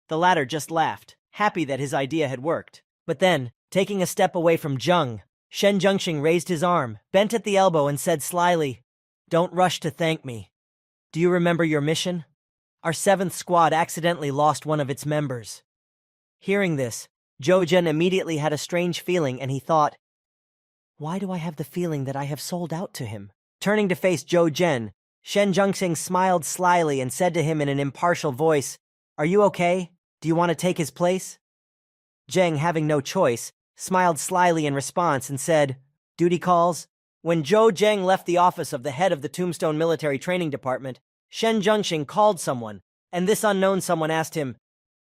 A: The latter just laughed, happy that his idea had worked. But then, taking a step away from Zheng, Shen Zhengxing raised his arm, bent at the elbow and said slyly, Don't rush to thank me. Do you remember your mission? Our 7th squad accidentally lost one of its members. Hearing this, Zhou Zhen immediately had a strange feeling and he thought, Why do I have the feeling that I have sold out to him? Turning to face Zhou Zhen, Shen Zhengxing smiled slyly and said to him in an impartial voice, Are you okay? Do you want to take his place? Zheng, having no choice, smiled slyly in response and said, Duty calls. When Zhou Zheng left the office of the head of the Tombstone Military Training Department, Shen Zhengxing called someone, and this unknown someone asked him,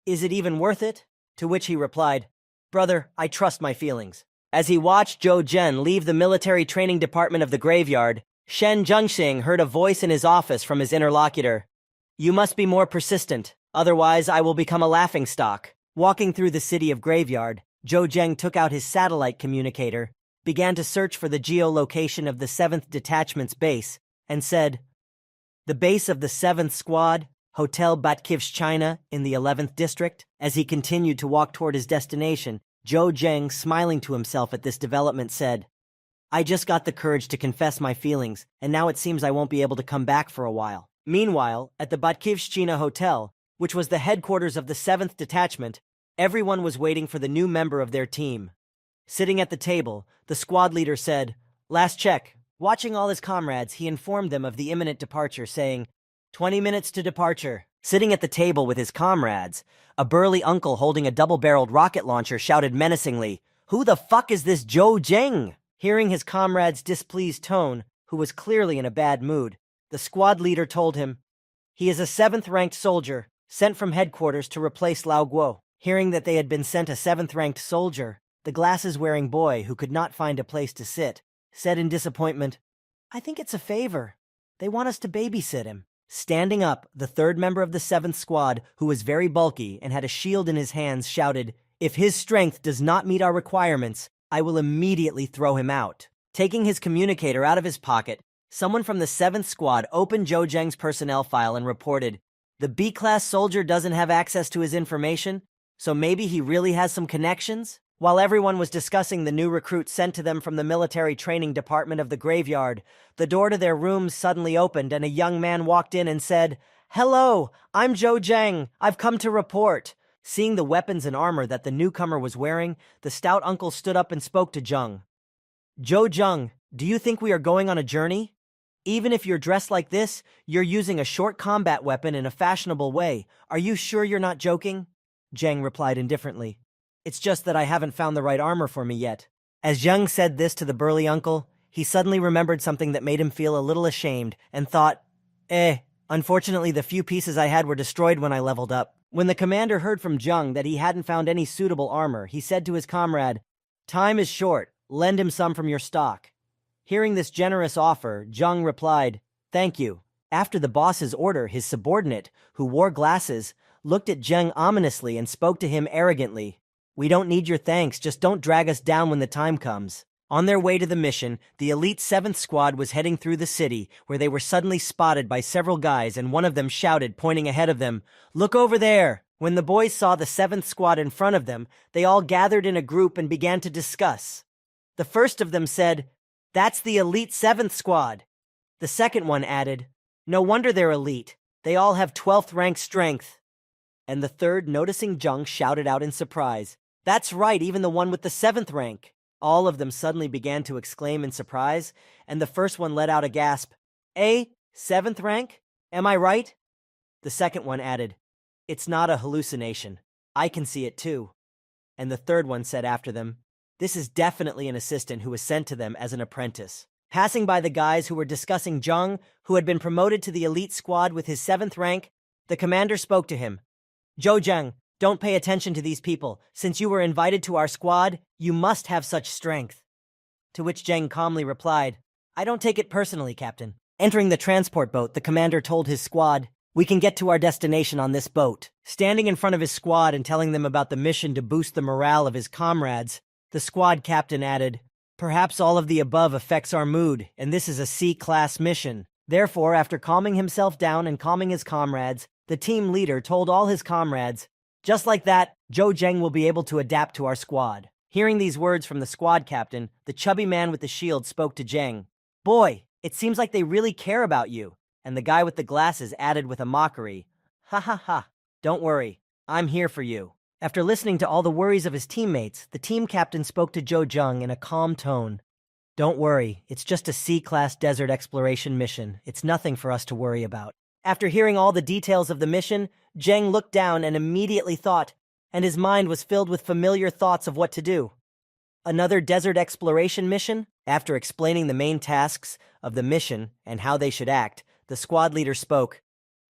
A: Is it even worth it? To which he replied, Brother, I trust my feelings. As he watched Zhou Zhen leave the military training department of the graveyard, Shen Zhengxing heard a voice in his office from his interlocutor. You must be more persistent, otherwise I will become a laughingstock. Walking through the city of Graveyard, Zhou Zheng took out his satellite communicator, began to search for the geolocation of the 7th Detachment's base, and said, The base of the 7th Squad, Hotel Batkiv's China, in the 11th District. As he continued to walk toward his destination, Zhou Zheng, smiling to himself at this development, said, I just got the courage to confess my feelings, and now it seems I won't be able to come back for a while. Meanwhile, at the Batkiv's China Hotel, which was the headquarters of the 7th Detachment, everyone was waiting for the new member of their team. Sitting at the table, the squad leader said, Last check. Watching all his comrades, he informed them of the imminent departure, saying, 20 minutes to departure. Sitting at the table with his comrades, a burly uncle holding a double-barreled rocket launcher shouted menacingly, Who the fuck is this Zhou Zheng? Hearing his comrade's displeased tone, who was clearly in a bad mood, the squad leader told him, He is a 7th-ranked soldier, sent from headquarters to replace Lao Guo. Hearing that they had been sent a 7th-ranked soldier, the glasses-wearing boy, who could not find a place to sit, said in disappointment, I think it's a favor. They want us to babysit him. Standing up, the 3rd member of the 7th squad, who was very bulky and had a shield in his hands, shouted, If his strength does not meet our requirements, I will immediately throw him out. Taking his communicator out of his pocket, someone from the 7th squad opened Zhou Zheng's personnel file and reported, The B-class soldier doesn't have access to his information, so maybe he really has some connections? While everyone was discussing the new recruit sent to them from the military training department of the graveyard, the door to their rooms suddenly opened and a young man walked in and said, "Hello, I'm Zhou Zheng. I've come to report." Seeing the weapons and armor that the newcomer was wearing, the stout uncle stood up and spoke to Zheng. "Zhou Zheng, do you think we are going on a journey? Even if you're dressed like this, you're using a short combat weapon in a fashionable way. Are you sure you're not joking?" Zheng replied indifferently. "It's just that I haven't found the right armor for me yet." As Zheng said this to the burly uncle, he suddenly remembered something that made him feel a little ashamed and thought, unfortunately the few pieces I had were destroyed when I leveled up. When the commander heard from Zheng that he hadn't found any suitable armor, he said to his comrade, "Time is short, lend him some from your stock." Hearing this generous offer, Zheng replied, "Thank you." After the boss's order, his subordinate, who wore glasses, looked at Zheng ominously and spoke to him arrogantly. "We don't need your thanks, just don't drag us down when the time comes." On their way to the mission, the elite 7th squad was heading through the city, where they were suddenly spotted by several guys, and one of them shouted, pointing ahead of them, "Look over there!" When the boys saw the 7th squad in front of them, they all gathered in a group and began to discuss. The first of them said, "That's the elite 7th squad." The second one added, "No wonder they're elite. They all have 12th rank strength." And the third, noticing Zheng, shouted out in surprise, "That's right, even the one with the 7th rank." All of them suddenly began to exclaim in surprise, and the first one let out a gasp. 7th rank? Am I right?" The second one added, "It's not a hallucination. I can see it too." And the third one said after them, "This is definitely an assistant who was sent to them as an apprentice." Passing by the guys who were discussing Zheng, who had been promoted to the elite squad with his 7th rank, the commander spoke to him. "Zhou Zheng, don't pay attention to these people. Since you were invited to our squad, you must have such strength." To which Zheng calmly replied, "I don't take it personally, Captain." Entering the transport boat, the commander told his squad, "We can get to our destination on this boat." Standing in front of his squad and telling them about the mission to boost the morale of his comrades, the squad captain added, "Perhaps all of the above affects our mood, and this is a C-class mission." Therefore, after calming himself down and calming his comrades, the team leader told all his comrades, "Just like that, Zhou Zheng will be able to adapt to our squad." Hearing these words from the squad captain, the chubby man with the shield spoke to Zheng. "Boy, it seems like they really care about you." And the guy with the glasses added with a mockery, "Ha ha ha, don't worry, I'm here for you." After listening to all the worries of his teammates, the team captain spoke to Zhou Zheng in a calm tone. "Don't worry, it's just a C-class desert exploration mission. It's nothing for us to worry about." After hearing all the details of the mission, Zheng looked down and immediately thought, and his mind was filled with familiar thoughts of what to do. Another desert exploration mission? After explaining the main tasks of the mission and how they should act, the squad leader spoke.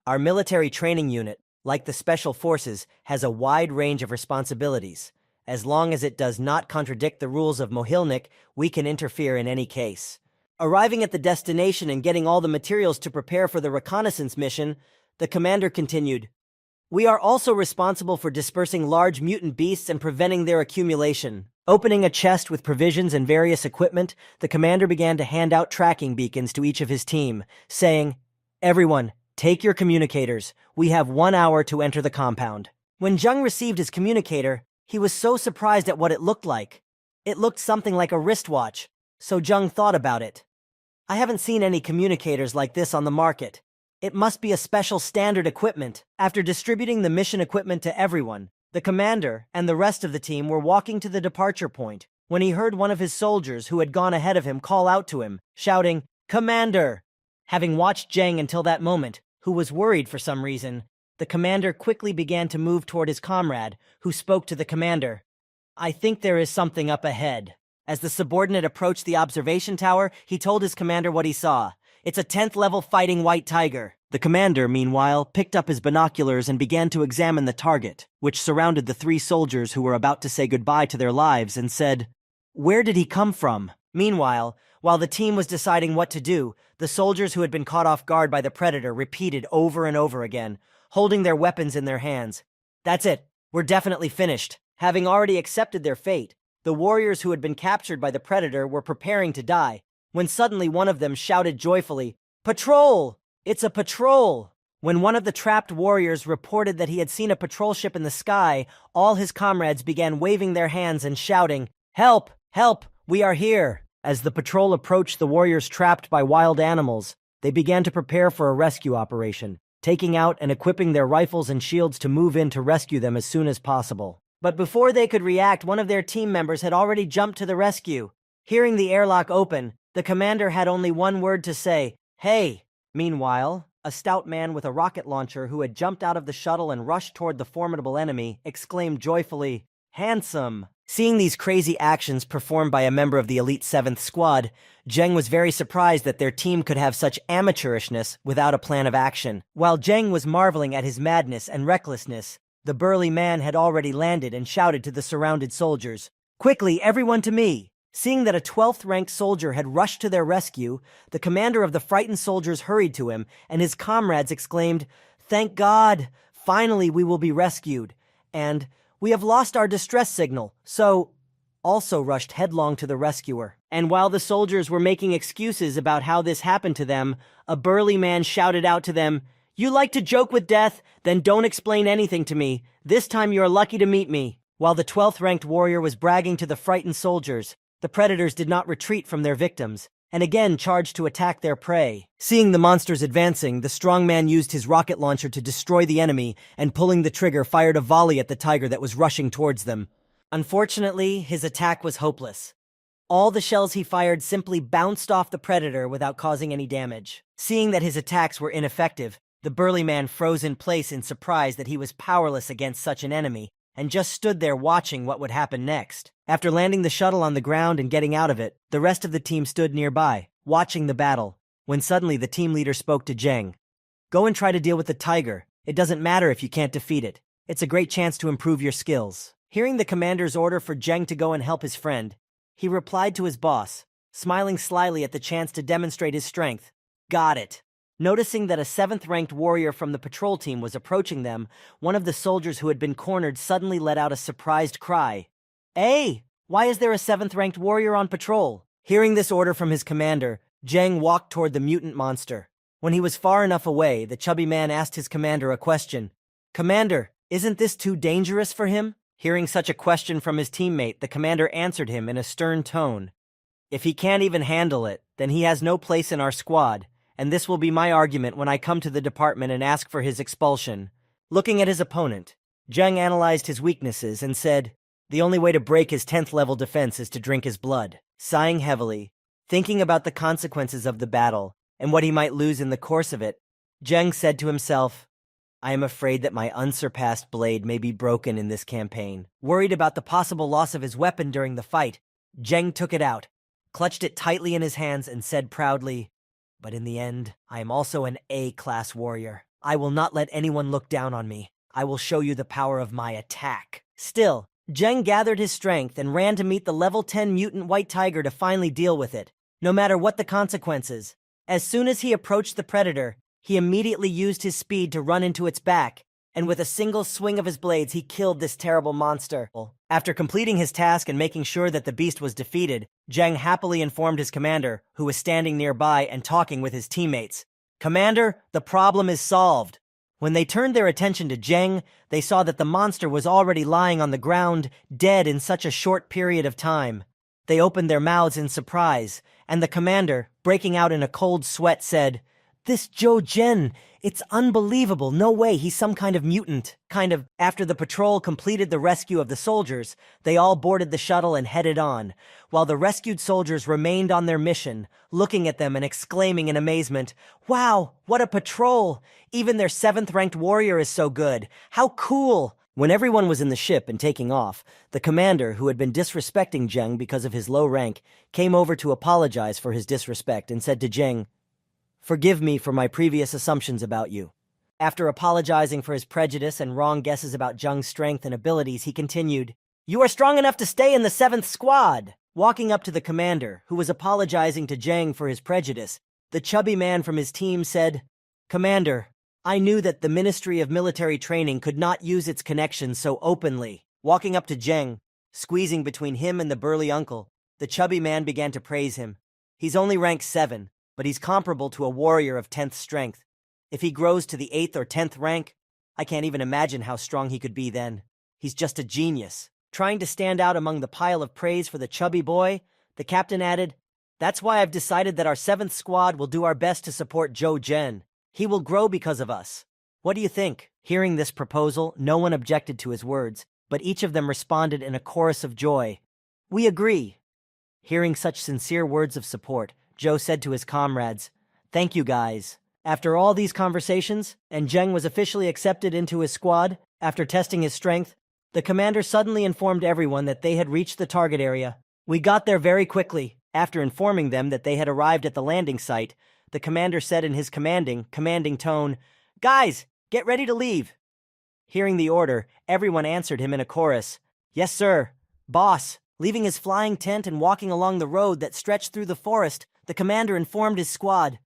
A: "Our military training unit, like the Special Forces, has a wide range of responsibilities. As long as it does not contradict the rules of Mohilnik, we can interfere in any case." Arriving at the destination and getting all the materials to prepare for the reconnaissance mission, the commander continued, "We are also responsible for dispersing large mutant beasts and preventing their accumulation." Opening a chest with provisions and various equipment, the commander began to hand out tracking beacons to each of his team, saying, "Everyone, take your communicators. We have 1 hour to enter the compound." When Zheng received his communicator, he was so surprised at what it looked like. It looked something like a wristwatch, so Zheng thought about it. "I haven't seen any communicators like this on the market. It must be a special standard equipment." After distributing the mission equipment to everyone, the commander and the rest of the team were walking to the departure point when he heard one of his soldiers who had gone ahead of him call out to him, shouting, "Commander!" Having watched Zheng until that moment, who was worried for some reason, the commander quickly began to move toward his comrade, who spoke to the commander. "I think there is something up ahead." As the subordinate approached the observation tower, he told his commander what he saw. "It's a 10th level fighting white tiger." The commander, meanwhile, picked up his binoculars and began to examine the target, which surrounded the 3 soldiers who were about to say goodbye to their lives, and said, "Where did he come from?" Meanwhile, while the team was deciding what to do, the soldiers who had been caught off guard by the predator repeated over and over again, holding their weapons in their hands, "That's it, we're definitely finished." Having already accepted their fate, the warriors who had been captured by the predator were preparing to die, when suddenly one of them shouted joyfully, "Patrol! It's a patrol!" When one of the trapped warriors reported that he had seen a patrol ship in the sky, all his comrades began waving their hands and shouting, "Help! Help! We are here!" As the patrol approached the warriors trapped by wild animals, they began to prepare for a rescue operation, taking out and equipping their rifles and shields to move in to rescue them as soon as possible. But before they could react, one of their team members had already jumped to the rescue. Hearing the airlock open, the commander had only one word to say, "Hey!" Meanwhile, a stout man with a rocket launcher who had jumped out of the shuttle and rushed toward the formidable enemy exclaimed joyfully, "Handsome!" Seeing these crazy actions performed by a member of the elite 7th Squad, Zheng was very surprised that their team could have such amateurishness without a plan of action. While Zheng was marveling at his madness and recklessness, the burly man had already landed and shouted to the surrounded soldiers, "Quickly, everyone to me!" Seeing that a 12th-ranked soldier had rushed to their rescue, the commander of the frightened soldiers hurried to him, and his comrades exclaimed, "Thank God! Finally we will be rescued!" And, "We have lost our distress signal, so," also rushed headlong to the rescuer. And while the soldiers were making excuses about how this happened to them, a burly man shouted out to them, "You like to joke with death? Then don't explain anything to me. This time you are lucky to meet me." While the 12th-ranked warrior was bragging to the frightened soldiers, the predators did not retreat from their victims, and again charged to attack their prey. Seeing the monsters advancing, the strong man used his rocket launcher to destroy the enemy, and pulling the trigger, fired a volley at the tiger that was rushing towards them. Unfortunately, his attack was hopeless. All the shells he fired simply bounced off the predator without causing any damage. Seeing that his attacks were ineffective, the burly man froze in place in surprise that he was powerless against such an enemy, and just stood there watching what would happen next. After landing the shuttle on the ground and getting out of it, the rest of the team stood nearby, watching the battle, when suddenly the team leader spoke to Zheng. "Go and try to deal with the tiger. It doesn't matter if you can't defeat it. It's a great chance to improve your skills." Hearing the commander's order for Zheng to go and help his friend, he replied to his boss, smiling slyly at the chance to demonstrate his strength, "Got it." Noticing that a 7th-ranked warrior from the patrol team was approaching them, one of the soldiers who had been cornered suddenly let out a surprised cry. "Hey! Why is there a 7th-ranked warrior on patrol?" Hearing this order from his commander, Zheng walked toward the mutant monster. When he was far enough away, the chubby man asked his commander a question. "Commander, isn't this too dangerous for him?" Hearing such a question from his teammate, the commander answered him in a stern tone. "If he can't even handle it, then he has no place in our squad, and this will be my argument when I come to the department and ask for his expulsion." Looking at his opponent, Zheng analyzed his weaknesses and said, "The only way to break his 10th-level defense is to drink his blood." Sighing heavily, thinking about the consequences of the battle and what he might lose in the course of it, Zheng said to himself, "I am afraid that my unsurpassed blade may be broken in this campaign." Worried about the possible loss of his weapon during the fight, Zheng took it out, clutched it tightly in his hands, and said proudly, "But in the end, I am also an A-class warrior. I will not let anyone look down on me. I will show you the power of my attack." Still, Zheng gathered his strength and ran to meet the level 10 mutant white tiger to finally deal with it, no matter what the consequences. As soon as he approached the predator, he immediately used his speed to run into its back, and with a single swing of his blades, he killed this terrible monster. After completing his task and making sure that the beast was defeated, Zheng happily informed his commander, who was standing nearby and talking with his teammates. "Commander, the problem is solved." When they turned their attention to Zheng, they saw that the monster was already lying on the ground, dead in such a short period of time. They opened their mouths in surprise, and the commander, breaking out in a cold sweat, said, "This Zhou Zhen, it's unbelievable. No way, he's some kind of mutant." After the patrol completed the rescue of the soldiers, they all boarded the shuttle and headed on, while the rescued soldiers remained on their mission, looking at them and exclaiming in amazement, "Wow, what a patrol! Even their 7th-ranked warrior is so good. How cool!" When everyone was in the ship and taking off, the commander, who had been disrespecting Zheng because of his low rank, came over to apologize for his disrespect and said to Zheng, "Forgive me for my previous assumptions about you." After apologizing for his prejudice and wrong guesses about Zheng's strength and abilities, he continued, "You are strong enough to stay in the 7th Squad." Walking up to the commander, who was apologizing to Zheng for his prejudice, the chubby man from his team said, "Commander, I knew that the Ministry of Military Training could not use its connections so openly." Walking up to Zheng, squeezing between him and the burly uncle, the chubby man began to praise him. "He's only rank 7, but he's comparable to a warrior of 10th strength. If he grows to the 8th or 10th rank, I can't even imagine how strong he could be then. He's just a genius. Trying to stand out among the pile of praise for the chubby boy, the captain added, "That's why I've decided that our 7th squad will do our best to support Joe Gen. He will grow because of us. What do you think?" Hearing this proposal, no one objected to his words, but each of them responded in a chorus of joy. "We agree." Hearing such sincere words of support, Joe said to his comrades, "Thank you, guys." After all these conversations, and Zheng was officially accepted into his squad, after testing his strength, the commander suddenly informed everyone that they had reached the target area. "We got there very quickly." After informing them that they had arrived at the landing site, the commander said in his commanding tone, "Guys, get ready to leave." Hearing the order, everyone answered him in a chorus, "Yes, sir, boss." Leaving his flying tent and walking along the road that stretched through the forest, the commander informed his squad,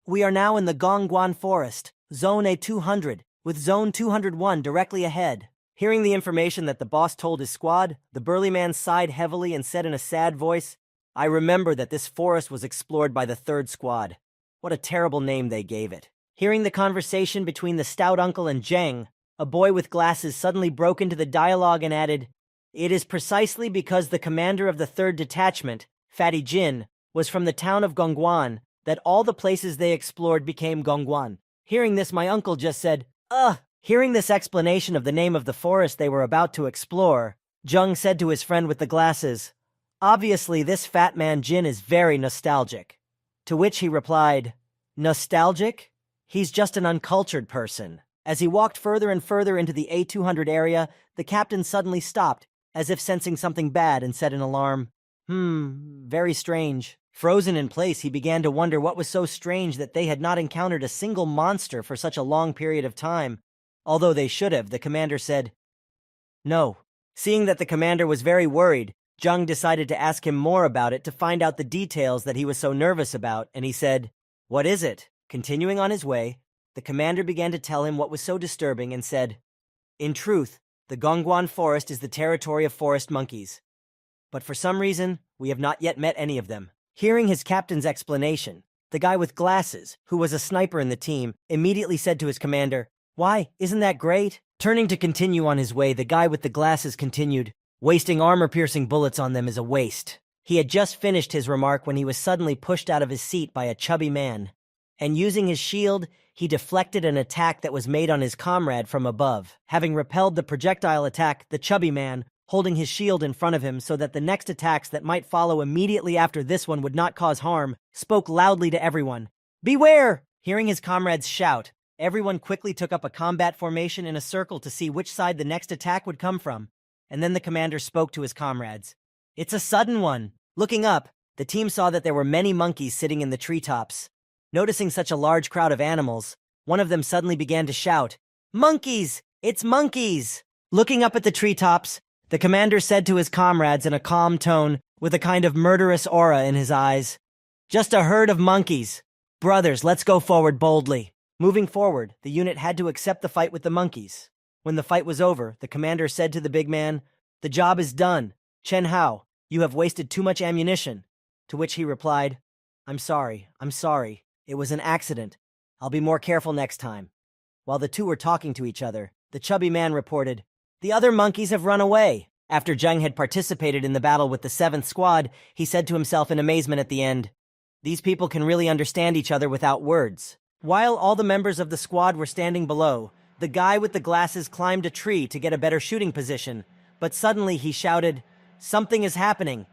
A: "We are now in the Gongguan Forest, Zone A200, with Zone 201 directly ahead." Hearing the information that the boss told his squad, the burly man sighed heavily and said in a sad voice, "I remember that this forest was explored by the 3rd squad. What a terrible name they gave it." Hearing the conversation between the stout uncle and Zheng, a boy with glasses suddenly broke into the dialogue and added, "It is precisely because the commander of the 3rd detachment, Fatty Jin, was from the town of Gongguan that all the places they explored became Gongguan." Hearing this, my uncle just said, "Ugh." Hearing this explanation of the name of the forest they were about to explore, Zheng said to his friend with the glasses, "Obviously, this fat man Jin is very nostalgic." To which he replied, "Nostalgic? He's just an uncultured person." As he walked further and further into the A200 area, the captain suddenly stopped, as if sensing something bad, and said in alarm, Very strange." Frozen in place, he began to wonder what was so strange that they had not encountered a single monster for such a long period of time. Although they should have, the commander said, "No." Seeing that the commander was very worried, Zheng decided to ask him more about it to find out the details that he was so nervous about, and he said, "What is it?" Continuing on his way, the commander began to tell him what was so disturbing and said, "In truth, the Gongguan Forest is the territory of forest monkeys. But for some reason, we have not yet met any of them." Hearing his captain's explanation, the guy with glasses, who was a sniper in the team, immediately said to his commander, "Why, isn't that great?" Turning to continue on his way, the guy with the glasses continued, "Wasting armor-piercing bullets on them is a waste." He had just finished his remark when he was suddenly pushed out of his seat by a chubby man, and using his shield, he deflected an attack that was made on his comrade from above. Having repelled the projectile attack, the chubby man, holding his shield in front of him so that the next attacks that might follow immediately after this one would not cause harm, spoke loudly to everyone, "Beware!" Hearing his comrades shout, everyone quickly took up a combat formation in a circle to see which side the next attack would come from, and then the commander spoke to his comrades. "It's a sudden one." Looking up, the team saw that there were many monkeys sitting in the treetops. Noticing such a large crowd of animals, one of them suddenly began to shout, "Monkeys! It's monkeys!" Looking up at the treetops, the commander said to his comrades in a calm tone, with a kind of murderous aura in his eyes, "Just a herd of monkeys. Brothers, let's go forward boldly." Moving forward, the unit had to accept the fight with the monkeys. When the fight was over, the commander said to the big man, "The job is done. Chen Hao, you have wasted too much ammunition." To which he replied, I'm sorry. It was an accident. I'll be more careful next time." While the two were talking to each other, the chubby man reported, "The other monkeys have run away." After Zheng had participated in the battle with the 7th squad, he said to himself in amazement at the end, "These people can really understand each other without words." While all the members of the squad were standing below, the guy with the glasses climbed a tree to get a better shooting position, but suddenly he shouted, "Something is happening."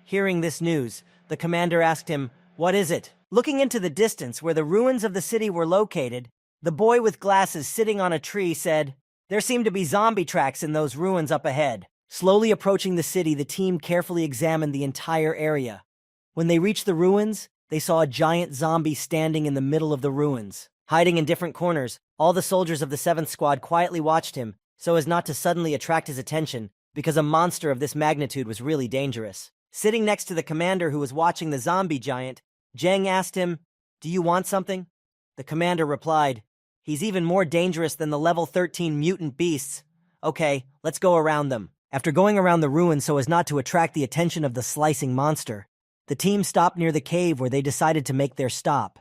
A: Hearing this news, the commander asked him, "What is it?" Looking into the distance where the ruins of the city were located, the boy with glasses sitting on a tree said, "There seem to be zombie tracks in those ruins up ahead." Slowly approaching the city, the team carefully examined the entire area. When they reached the ruins, they saw a giant zombie standing in the middle of the ruins. Hiding in different corners, all the soldiers of the 7th squad quietly watched him so as not to suddenly attract his attention, because a monster of this magnitude was really dangerous. Sitting next to the commander who was watching the zombie giant, Zheng asked him, "Do you want something?" The commander replied, "He's even more dangerous than the level 13 mutant beasts. Okay, let's go around them." After going around the ruins so as not to attract the attention of the slicing monster, the team stopped near the cave where they decided to make their stop.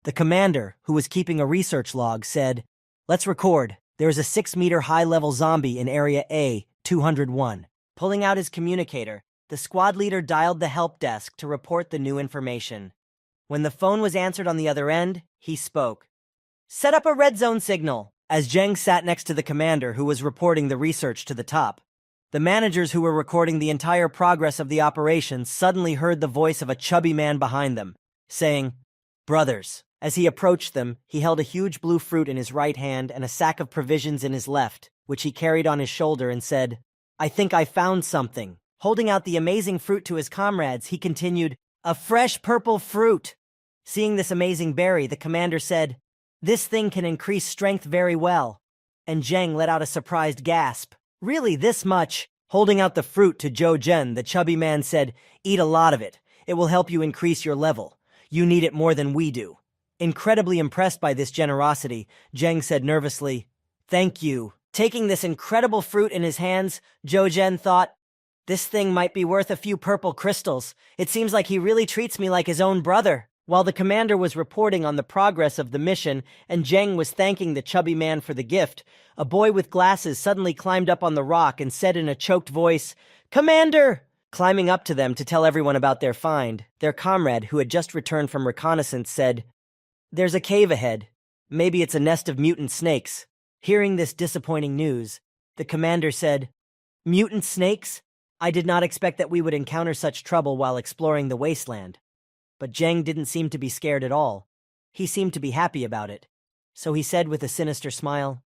A: The commander, who was keeping a research log, said, "Let's record. There is a 6-meter high-level zombie in Area A-201. Pulling out his communicator, the squad leader dialed the help desk to report the new information. When the phone was answered on the other end, he spoke. "Set up a red zone signal," as Zheng sat next to the commander who was reporting the research to the top. The managers who were recording the entire progress of the operation suddenly heard the voice of a chubby man behind them, saying, "Brothers." As he approached them, he held a huge blue fruit in his right hand and a sack of provisions in his left, which he carried on his shoulder, and said, "I think I found something." Holding out the amazing fruit to his comrades, he continued, "A fresh purple fruit." Seeing this amazing berry, the commander said, "This thing can increase strength very well." And Zheng let out a surprised gasp. "Really, this much?" Holding out the fruit to Zhou Zhen, the chubby man said, "Eat a lot of it. It will help you increase your level. You need it more than we do." Incredibly impressed by this generosity, Zheng said nervously, "Thank you." Taking this incredible fruit in his hands, Zhou Zhen thought, "This thing might be worth a few purple crystals. It seems like he really treats me like his own brother." While the commander was reporting on the progress of the mission and Zheng was thanking the chubby man for the gift, a boy with glasses suddenly climbed up on the rock and said in a choked voice, "Commander!" Climbing up to them to tell everyone about their find, their comrade, who had just returned from reconnaissance, said, "There's a cave ahead. Maybe it's a nest of mutant snakes." Hearing this disappointing news, the commander said, "Mutant snakes? I did not expect that we would encounter such trouble while exploring the wasteland." But Zheng didn't seem to be scared at all. He seemed to be happy about it. So he said with a sinister smile,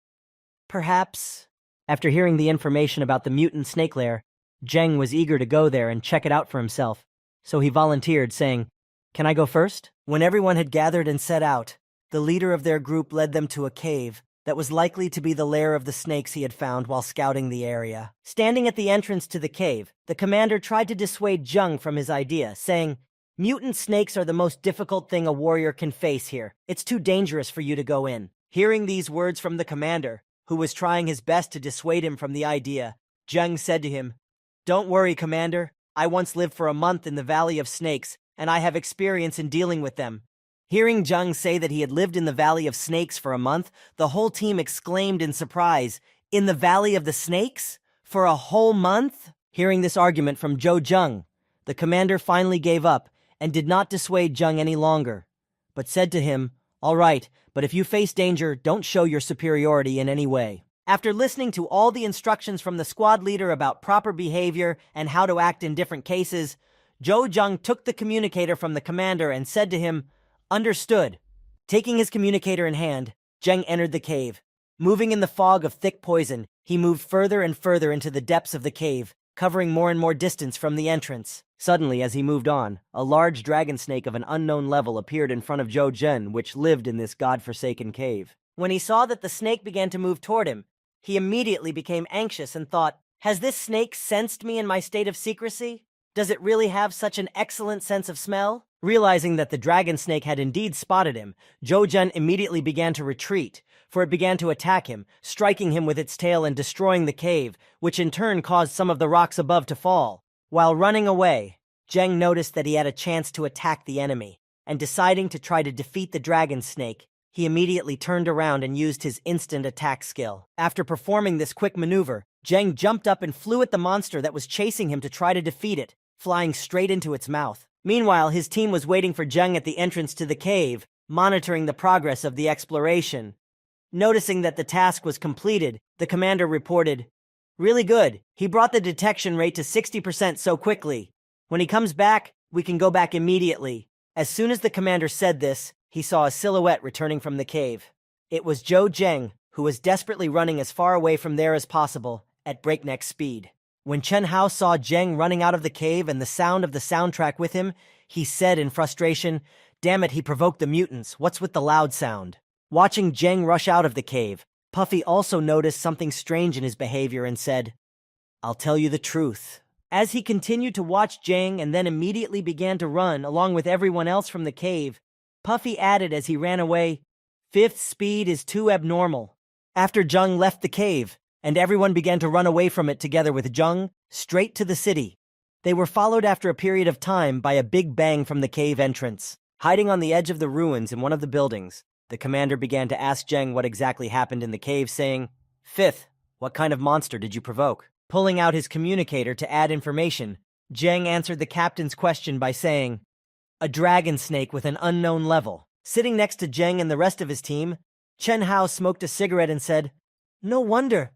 A: "Perhaps." After hearing the information about the mutant snake lair, Zheng was eager to go there and check it out for himself. So he volunteered, saying, "Can I go first?" When everyone had gathered and set out, the leader of their group led them to a cave that was likely to be the lair of the snakes he had found while scouting the area. Standing at the entrance to the cave, the commander tried to dissuade Zheng from his idea, saying, "Mutant snakes are the most difficult thing a warrior can face here. It's too dangerous for you to go in." Hearing these words from the commander, who was trying his best to dissuade him from the idea, Zheng said to him, "Don't worry, Commander. I once lived for a month in the Valley of Snakes, and I have experience in dealing with them." Hearing Zheng say that he had lived in the Valley of Snakes for a month, the whole team exclaimed in surprise, "In the Valley of the Snakes? For a whole month?" Hearing this argument from Zhou Zheng, the commander finally gave up and did not dissuade Zheng any longer, but said to him, "All right, but if you face danger, don't show your superiority in any way." After listening to all the instructions from the squad leader about proper behavior and how to act in different cases, Zhou Zheng took the communicator from the commander and said to him, "Understood." Taking his communicator in hand, Zheng entered the cave. Moving in the fog of thick poison, he moved further and further into the depths of the cave, covering more and more distance from the entrance. Suddenly, as he moved on, a large dragon snake of an unknown level appeared in front of Zhou Zhen, which lived in this god-forsaken cave. When he saw that the snake began to move toward him, he immediately became anxious and thought, "Has this snake sensed me in my state of secrecy? Does it really have such an excellent sense of smell?" Realizing that the dragon snake had indeed spotted him, Zhou Zhen immediately began to retreat, for it began to attack him, striking him with its tail and destroying the cave, which in turn caused some of the rocks above to fall. While running away, Zheng noticed that he had a chance to attack the enemy, and deciding to try to defeat the dragon snake, he immediately turned around and used his instant attack skill. After performing this quick maneuver, Zheng jumped up and flew at the monster that was chasing him to try to defeat it, flying straight into its mouth. Meanwhile, his team was waiting for Zheng at the entrance to the cave, monitoring the progress of the exploration. Noticing that the task was completed, the commander reported, "Really good. He brought the detection rate to 60% so quickly. When he comes back, we can go back immediately." As soon as the commander said this, he saw a silhouette returning from the cave. It was Zhou Zheng, who was desperately running as far away from there as possible, at breakneck speed. When Chen Hao saw Zheng running out of the cave and the sound of the soundtrack with him, he said in frustration, "Damn it, he provoked the mutants. What's with the loud sound?" Watching Zheng rush out of the cave, Puffy also noticed something strange in his behavior and said, "I'll tell you the truth." As he continued to watch Zheng and then immediately began to run along with everyone else from the cave, Puffy added as he ran away, "Fifth speed is too abnormal." After Zheng left the cave, and everyone began to run away from it together with Zheng, straight to the city. They were followed after a period of time by a big bang from the cave entrance. Hiding on the edge of the ruins in one of the buildings, the commander began to ask Zheng what exactly happened in the cave, saying, "Fifth, what kind of monster did you provoke?" Pulling out his communicator to add information, Zheng answered the captain's question by saying, "A dragon snake with an unknown level." Sitting next to Zheng and the rest of his team, Chen Hao smoked a cigarette and said, "No wonder.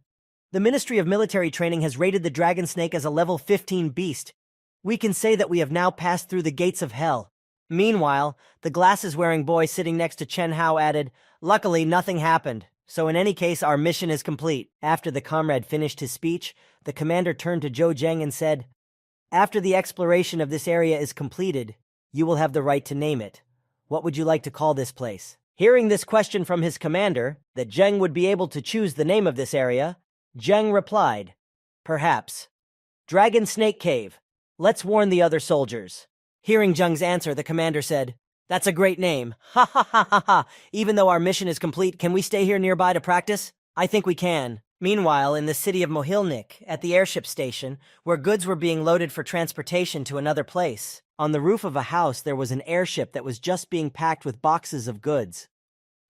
A: The Ministry of Military Training has rated the dragon snake as a level 15 beast. We can say that we have now passed through the gates of hell." Meanwhile, the glasses-wearing boy sitting next to Chen Hao added, "Luckily, nothing happened, so in any case, our mission is complete." After the comrade finished his speech, the commander turned to Zhou Zheng and said, "After the exploration of this area is completed, you will have the right to name it. What would you like to call this place?" Hearing this question from his commander, that Zheng would be able to choose the name of this area, Zheng replied, "Perhaps. Dragon Snake Cave. Let's warn the other soldiers." Hearing Zheng's answer, the commander said, "That's a great name. Ha ha ha ha ha. Even though our mission is complete, can we stay here nearby to practice? I think we can." Meanwhile, in the city of Mohilnik, at the airship station, where goods were being loaded for transportation to another place, on the roof of a house there was an airship that was just being packed with boxes of goods.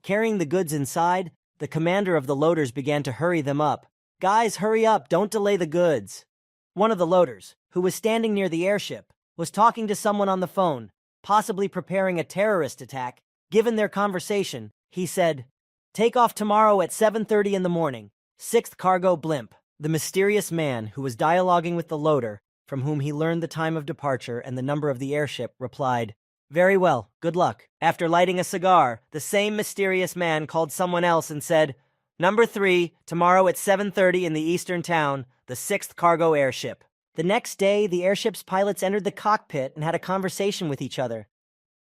A: Carrying the goods inside, the commander of the loaders began to hurry them up. "Guys, hurry up, don't delay the goods." One of the loaders, who was standing near the airship, was talking to someone on the phone, possibly preparing a terrorist attack. Given their conversation, he said, "Take off tomorrow at 7:30 in the morning, 6th cargo blimp." The mysterious man, who was dialoguing with the loader, from whom he learned the time of departure and the number of the airship, replied, "Very well, good luck." After lighting a cigar, the same mysterious man called someone else and said, "Number 3, tomorrow at 7:30 in the eastern town, the 6th cargo airship." The next day, the airship's pilots entered the cockpit and had a conversation with each other.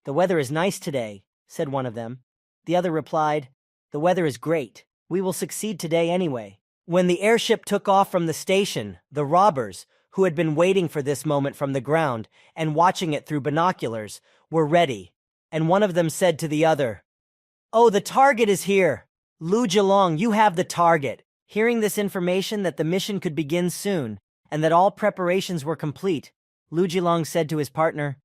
A: "The weather is nice today," said one of them. The other replied, "The weather is great. We will succeed today anyway." When the airship took off from the station, the robbers, who had been waiting for this moment from the ground and watching it through binoculars, were ready, and one of them said to the other, "Oh, the target is here! Lu Zhilong, you have the target." Hearing this information that the mission could begin soon, and that all preparations were complete, Lu Zhilong said to his partner,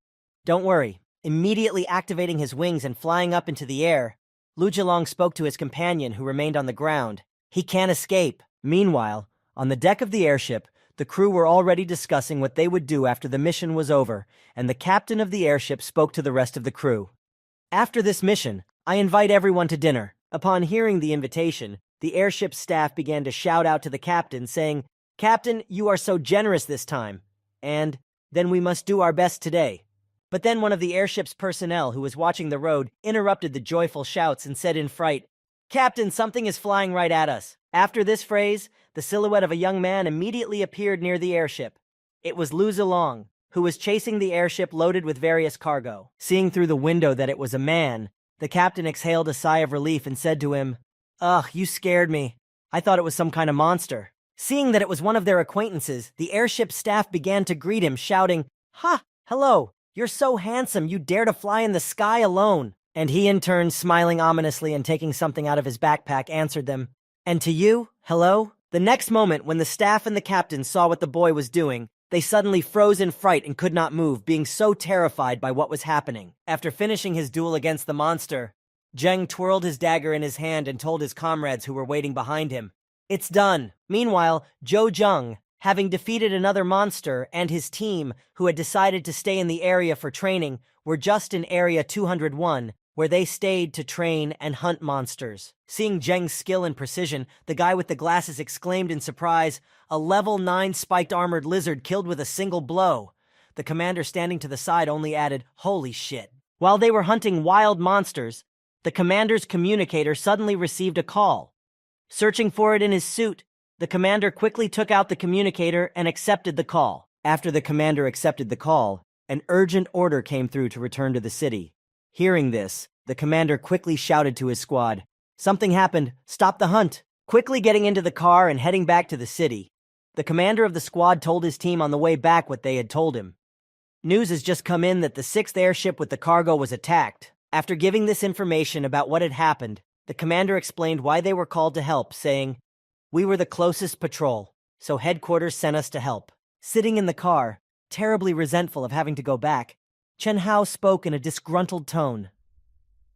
A: "Don't worry." Immediately activating his wings and flying up into the air, Lu Zhilong spoke to his companion, who remained on the ground. "He can't escape." Meanwhile, on the deck of the airship, the crew were already discussing what they would do after the mission was over, and the captain of the airship spoke to the rest of the crew. "After this mission, I invite everyone to dinner." Upon hearing the invitation, the airship's staff began to shout out to the captain, saying, "Captain, you are so generous this time, and then we must do our best today." But then one of the airship's personnel, who was watching the road, interrupted the joyful shouts and said in fright, "Captain, something is flying right at us." After this phrase, the silhouette of a young man immediately appeared near the airship. It was Lu Zilong, who was chasing the airship loaded with various cargo. Seeing through the window that it was a man, the captain exhaled a sigh of relief and said to him, "Ugh, you scared me. I thought it was some kind of monster." Seeing that it was one of their acquaintances, the airship staff began to greet him, shouting, "Ha! Hello! You're so handsome, you dare to fly in the sky alone." And he in turn, smiling ominously and taking something out of his backpack, answered them, "And to you, hello?" The next moment, when the staff and the captain saw what the boy was doing, they suddenly froze in fright and could not move, being so terrified by what was happening. After finishing his duel against the monster, Zheng twirled his dagger in his hand and told his comrades who were waiting behind him, "It's done." Meanwhile, Zhou Zheng, having defeated another monster, and his team, who had decided to stay in the area for training, were just in Area 201, where they stayed to train and hunt monsters. Seeing Zheng's skill and precision, the guy with the glasses exclaimed in surprise, "A level 9 spiked armored lizard killed with a single blow." The commander standing to the side only added, "Holy shit." While they were hunting wild monsters, the commander's communicator suddenly received a call. Searching for it in his suit, the commander quickly took out the communicator and accepted the call. After the commander accepted the call, an urgent order came through to return to the city. Hearing this, the commander quickly shouted to his squad, "Something happened, stop the hunt." Quickly getting into the car and heading back to the city, the commander of the squad told his team on the way back what they had told him. "News has just come in that the 6th airship with the cargo was attacked." After giving this information about what had happened, the commander explained why they were called to help, saying, "We were the closest patrol, so headquarters sent us to help." Sitting in the car, terribly resentful of having to go back, Chen Hao spoke in a disgruntled tone.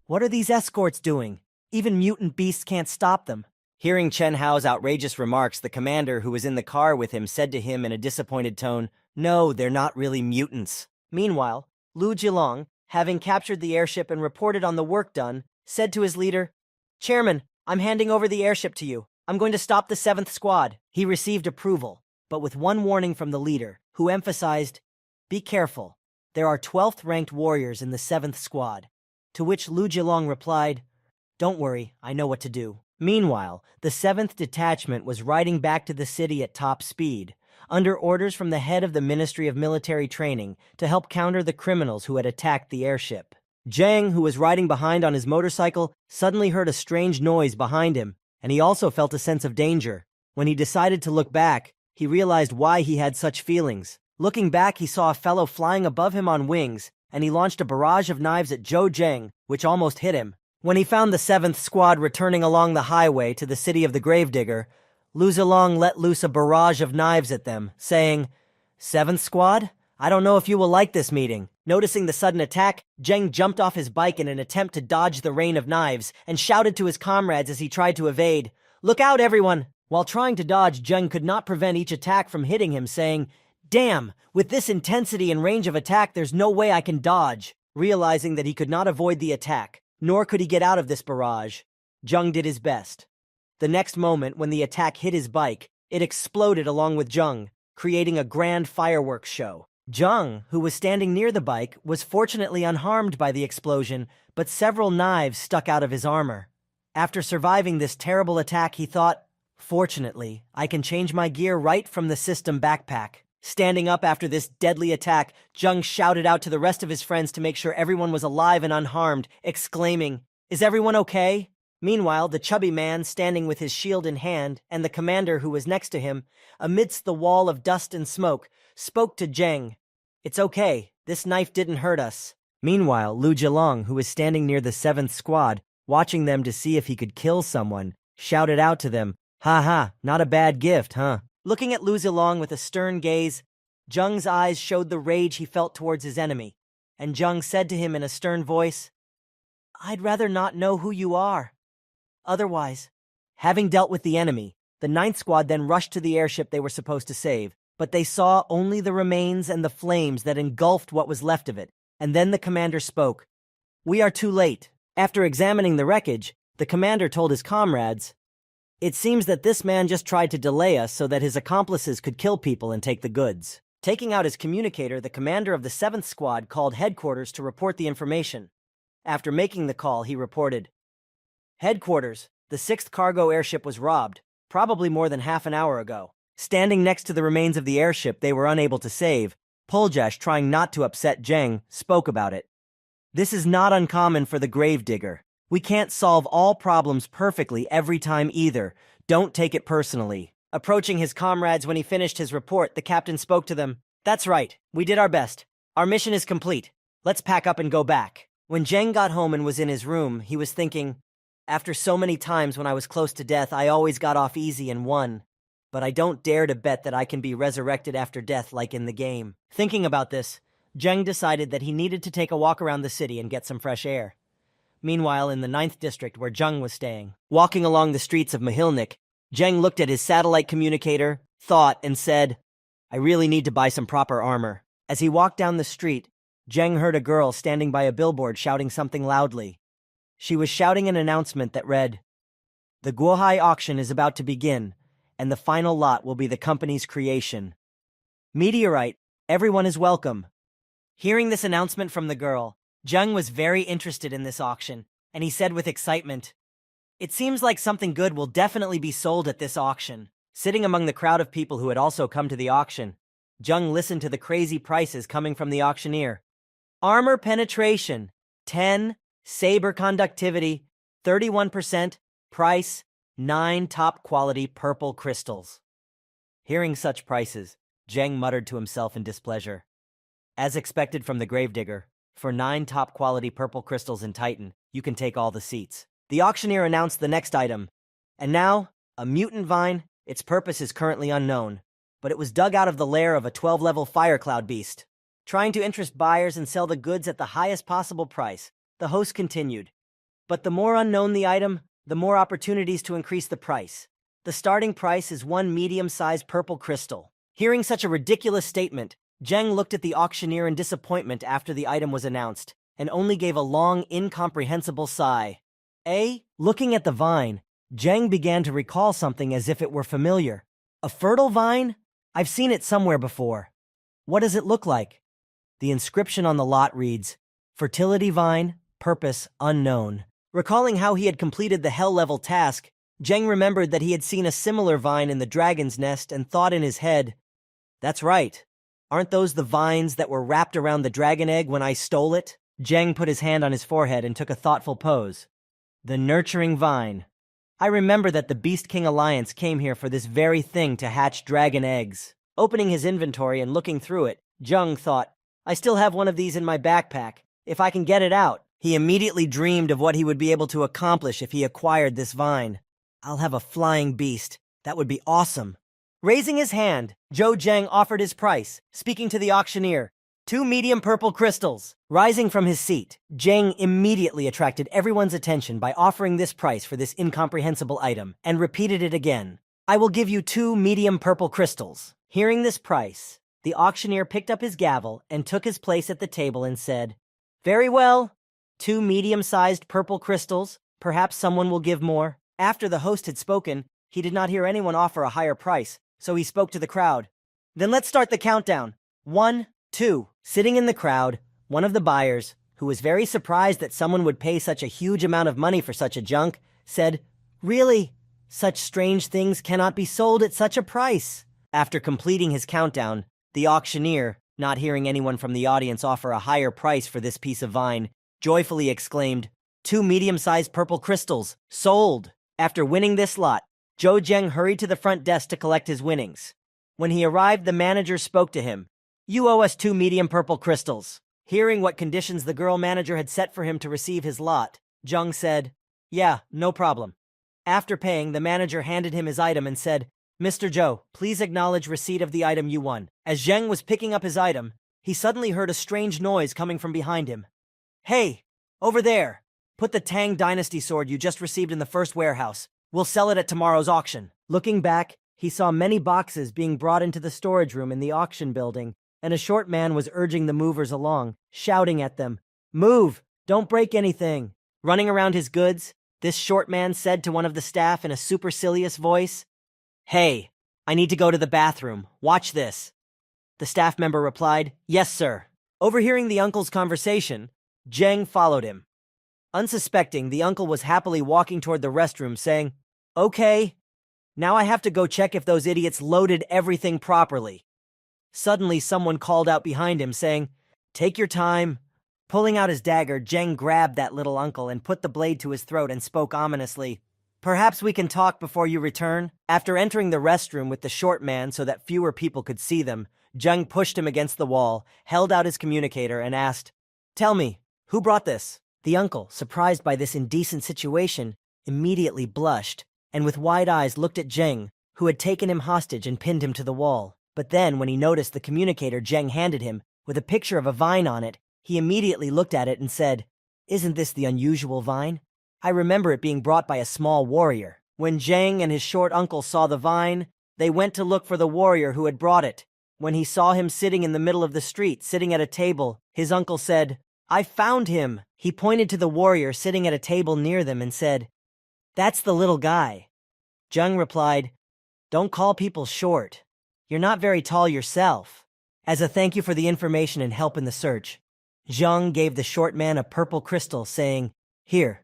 A: What are these escorts doing? Even mutant beasts can't stop them. Hearing Chen Hao's outrageous remarks, the commander who was in the car with him said to him in a disappointed tone, No, they're not really mutants. Meanwhile, Lu Jilong, having captured the airship and reported on the work done, said to his leader, Chairman, I'm handing over the airship to you. I'm going to stop the 7th Squad. He received approval, but with one warning from the leader, who emphasized, Be careful. There are 12th ranked warriors in the 7th Squad. To which Lu Jilong replied, Don't worry, I know what to do. Meanwhile, the 7th Detachment was riding back to the city at top speed, under orders from the head of the Ministry of Military Training to help counter the criminals who had attacked the airship. Zhang, who was riding behind on his motorcycle, suddenly heard a strange noise behind him, and he also felt a sense of danger. When he decided to look back, he realized why he had such feelings. Looking back, he saw a fellow flying above him on wings, and he launched a barrage of knives at Zhou Zheng, which almost hit him. When he found the 7th Squad returning along the highway to the city of the Gravedigger, Lu Zilong let loose a barrage of knives at them, saying, 7th Squad? I don't know if you will like this meeting. Noticing the sudden attack, Zheng jumped off his bike in an attempt to dodge the rain of knives and shouted to his comrades as he tried to evade, Look out, everyone! While trying to dodge, Zheng could not prevent each attack from hitting him, saying, Damn, with this intensity and range of attack, there's no way I can dodge. Realizing that he could not avoid the attack, nor could he get out of this barrage, Zheng did his best. The next moment, when the attack hit his bike, it exploded along with Zheng, creating a grand fireworks show. Zheng, who was standing near the bike, was fortunately unharmed by the explosion, but several knives stuck out of his armor. After surviving this terrible attack, he thought, Fortunately, I can change my gear right from the system backpack. Standing up after this deadly attack, Zheng shouted out to the rest of his friends to make sure everyone was alive and unharmed, exclaiming, Is everyone okay? Meanwhile, the chubby man, standing with his shield in hand, and the commander who was next to him, amidst the wall of dust and smoke, spoke to Zheng. It's okay, this knife didn't hurt us. Meanwhile, Lu Jilong, who was standing near the 7th Squad, watching them to see if he could kill someone, shouted out to them, Ha ha, not a bad gift, huh? Looking at Lu Zilong with a stern gaze, Zheng's eyes showed the rage he felt towards his enemy, and Zheng said to him in a stern voice, I'd rather not know who you are. Otherwise, having dealt with the enemy, the 9th Squad then rushed to the airship they were supposed to save, but they saw only the remains and the flames that engulfed what was left of it, and then the commander spoke. We are too late. After examining the wreckage, the commander told his comrades, It seems that this man just tried to delay us so that his accomplices could kill people and take the goods. Taking out his communicator, the commander of the 7th Squad called headquarters to report the information. After making the call, he reported, Headquarters, the 6th cargo airship was robbed, probably more than half an hour ago. Standing next to the remains of the airship they were unable to save, Poljesh, trying not to upset Zheng, spoke about it. This is not uncommon for the Gravedigger. We can't solve all problems perfectly every time either. Don't take it personally. Approaching his comrades when he finished his report, the captain spoke to them. That's right, we did our best. Our mission is complete. Let's pack up and go back. When Zheng got home and was in his room, he was thinking, After so many times when I was close to death, I always got off easy and won. But I don't dare to bet that I can be resurrected after death like in the game. Thinking about this, Zheng decided that he needed to take a walk around the city and get some fresh air. Meanwhile, in the 9th district where Zheng was staying, walking along the streets of Mahilnik, Zheng looked at his satellite communicator, thought, and said, I really need to buy some proper armor. As he walked down the street, Zheng heard a girl standing by a billboard shouting something loudly. She was shouting an announcement that read, The Guohai auction is about to begin, and the final lot will be the company's creation. Meteorite, everyone is welcome. Hearing this announcement from the girl, Zheng was very interested in this auction, and he said with excitement, It seems like something good will definitely be sold at this auction. Sitting among the crowd of people who had also come to the auction, Zheng listened to the crazy prices coming from the auctioneer. Armor penetration, 10, saber conductivity, 31%, price, 9 top-quality purple crystals. Hearing such prices, Zheng muttered to himself in displeasure. As expected from the Gravedigger, for 9 top-quality purple crystals in Titan, you can take all the seats. The auctioneer announced the next item. And now, a mutant vine. Its purpose is currently unknown, but it was dug out of the lair of a 12-level fire cloud beast. trying to interest buyers and sell the goods at the highest possible price. The host continued. But the more unknown the item, the more opportunities to increase the price. The starting price is one medium-sized purple crystal. Hearing such a ridiculous statement, Zheng looked at the auctioneer in disappointment after the item was announced, and only gave a long, incomprehensible sigh. Looking at the vine, Zheng began to recall something as if it were familiar. A fertile vine? I've seen it somewhere before. What does it look like? The inscription on the lot reads, Fertility Vine, Purpose Unknown. Recalling how he had completed the hell-level task, Zheng remembered that he had seen a similar vine in the dragon's nest and thought in his head, That's right. Aren't those the vines that were wrapped around the dragon egg when I stole it? Zheng put his hand on his forehead and took a thoughtful pose. The nurturing vine. I remember that the Beast King Alliance came here for this very thing to hatch dragon eggs. Opening his inventory and looking through it, Zheng thought, I still have one of these in my backpack. If I can get it out. He immediately dreamed of what he would be able to accomplish if he acquired this vine. I'll have a flying beast. That would be awesome. Raising his hand, Zhou Zheng offered his price, speaking to the auctioneer. 2 medium purple crystals. Rising from his seat, Zheng immediately attracted everyone's attention by offering this price for this incomprehensible item, and repeated it again. I will give you 2 medium purple crystals. Hearing this price, the auctioneer picked up his gavel and took his place at the table and said, Very well. 2 medium-sized purple crystals. Perhaps someone will give more. After the host had spoken, he did not hear anyone offer a higher price, so he spoke to the crowd. Then let's start the countdown. 1, 2. Sitting in the crowd, one of the buyers, who was very surprised that someone would pay such a huge amount of money for such a junk, said, Really? Such strange things cannot be sold at such a price. After completing his countdown, the auctioneer, not hearing anyone from the audience offer a higher price for this piece of vine, joyfully exclaimed, 2 medium-sized purple crystals, sold! After winning this lot, Zhou Zheng hurried to the front desk to collect his winnings. When he arrived, the manager spoke to him. You owe us 2 medium purple crystals. Hearing what conditions the girl manager had set for him to receive his lot, Zheng said, Yeah, no problem. After paying, the manager handed him his item and said, Mr. Zhou, please acknowledge receipt of the item you won. As Zheng was picking up his item, he suddenly heard a strange noise coming from behind him. Hey, over there! Put the Tang Dynasty sword you just received in the first warehouse. We'll sell it at tomorrow's auction. Looking back, he saw many boxes being brought into the storage room in the auction building, and a short man was urging the movers along, shouting at them, Move! Don't break anything! Running around his goods, this short man said to one of the staff in a supercilious voice, Hey, I need to go to the bathroom. Watch this. The staff member replied, Yes, sir. Overhearing the uncle's conversation, Zheng followed him. Unsuspecting, the uncle was happily walking toward the restroom, saying, Okay, now I have to go check if those idiots loaded everything properly. Suddenly, someone called out behind him, saying, Take your time. Pulling out his dagger, Zheng grabbed that little uncle and put the blade to his throat and spoke ominously, Perhaps we can talk before you return? After entering the restroom with the short man so that fewer people could see them, Zheng pushed him against the wall, held out his communicator, and asked, Tell me, who brought this? The uncle, surprised by this indecent situation, immediately blushed, and with wide eyes looked at Zheng, who had taken him hostage and pinned him to the wall. But then, when he noticed the communicator Zheng handed him, with a picture of a vine on it, he immediately looked at it and said, Isn't this the unusual vine? I remember it being brought by a small warrior. When Zheng and his short uncle saw the vine, they went to look for the warrior who had brought it. When he saw him sitting in the middle of the street, sitting at a table, his uncle said, I found him. He pointed to the warrior sitting at a table near them and said, That's the little guy. Zheng replied, Don't call people short. You're not very tall yourself. As a thank you for the information and help in the search, Zheng gave the short man a purple crystal, saying, Here,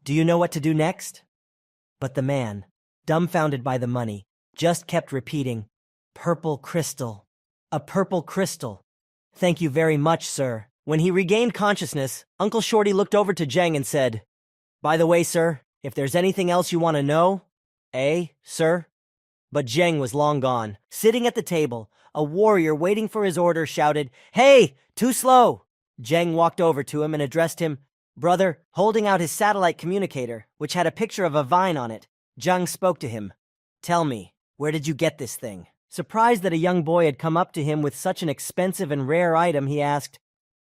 A: do you know what to do next? But the man, dumbfounded by the money, just kept repeating, Purple crystal. A purple crystal. Thank you very much, sir. When he regained consciousness, Uncle Shorty looked over to Zheng and said, By the way, sir, if there's anything else you want to know, sir? But Zheng was long gone. Sitting at the table, a warrior waiting for his order shouted, Hey, too slow! Zheng walked over to him and addressed him, Brother. Holding out his satellite communicator, which had a picture of a vine on it, Zheng spoke to him. Tell me, where did you get this thing? Surprised that a young boy had come up to him with such an expensive and rare item, he asked,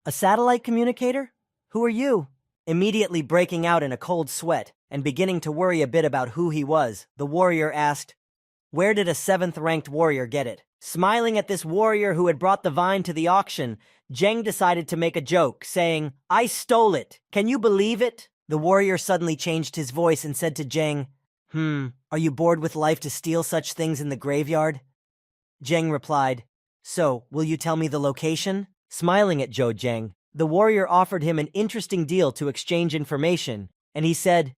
A: "A satellite communicator? Who are you?" Immediately breaking out in a cold sweat and beginning to worry a bit about who he was, the warrior asked, "Where did a 7th-ranked warrior get it?" Smiling at this warrior who had brought the vine to the auction, Zheng decided to make a joke, saying, "I stole it. Can you believe it?" The warrior suddenly changed his voice and said to Zheng, "Are you bored with life to steal such things in the graveyard?" Zheng replied, "So, will you tell me the location?" Smiling at Zhou Zheng, the warrior offered him an interesting deal to exchange information, and he said,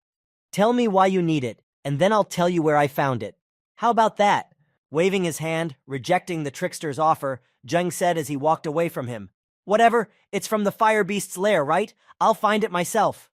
A: "Tell me why you need it, and then I'll tell you where I found it. How about that?" Waving his hand, rejecting the trickster's offer, Zheng said as he walked away from him, "Whatever, it's from the fire beast's lair, right? I'll find it myself."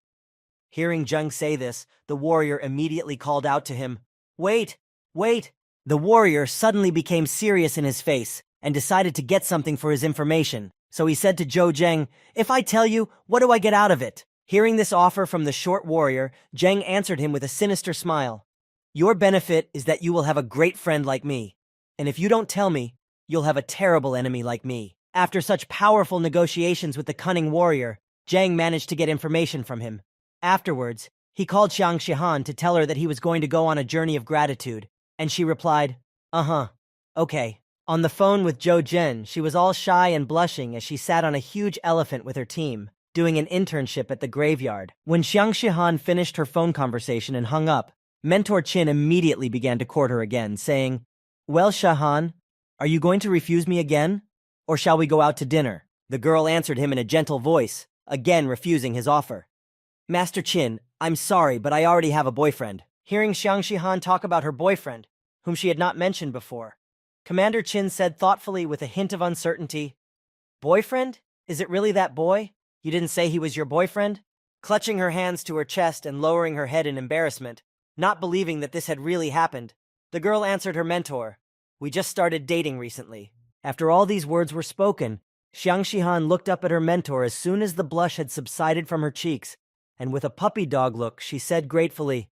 A: Hearing Zheng say this, the warrior immediately called out to him, "Wait, wait." The warrior suddenly became serious in his face and decided to get something for his information, so he said to Zhou Zheng, "If I tell you, what do I get out of it?" Hearing this offer from the short warrior, Zheng answered him with a sinister smile, "Your benefit is that you will have a great friend like me, and if you don't tell me, you'll have a terrible enemy like me." After such powerful negotiations with the cunning warrior, Zheng managed to get information from him. Afterwards, he called Xiang Shihan to tell her that he was going to go on a journey of gratitude, and she replied, "Okay." On the phone with Zhou Zhen, she was all shy and blushing as she sat on a huge elephant with her team, doing an internship at the graveyard. When Xiang Shihan finished her phone conversation and hung up, Mentor Qin immediately began to court her again, saying, "Well, Shihan, are you going to refuse me again? Or shall we go out to dinner?" The girl answered him in a gentle voice, again refusing his offer. "Master Qin, I'm sorry, but I already have a boyfriend." Hearing Xiang Shihan talk about her boyfriend, whom she had not mentioned before, Commander Qin said thoughtfully with a hint of uncertainty, "Boyfriend? Is it really that boy? You didn't say he was your boyfriend?" Clutching her hands to her chest and lowering her head in embarrassment, not believing that this had really happened, the girl answered her mentor, "We just started dating recently." After all these words were spoken, Xiang Shihan looked up at her mentor as soon as the blush had subsided from her cheeks, and with a puppy dog look, she said gratefully,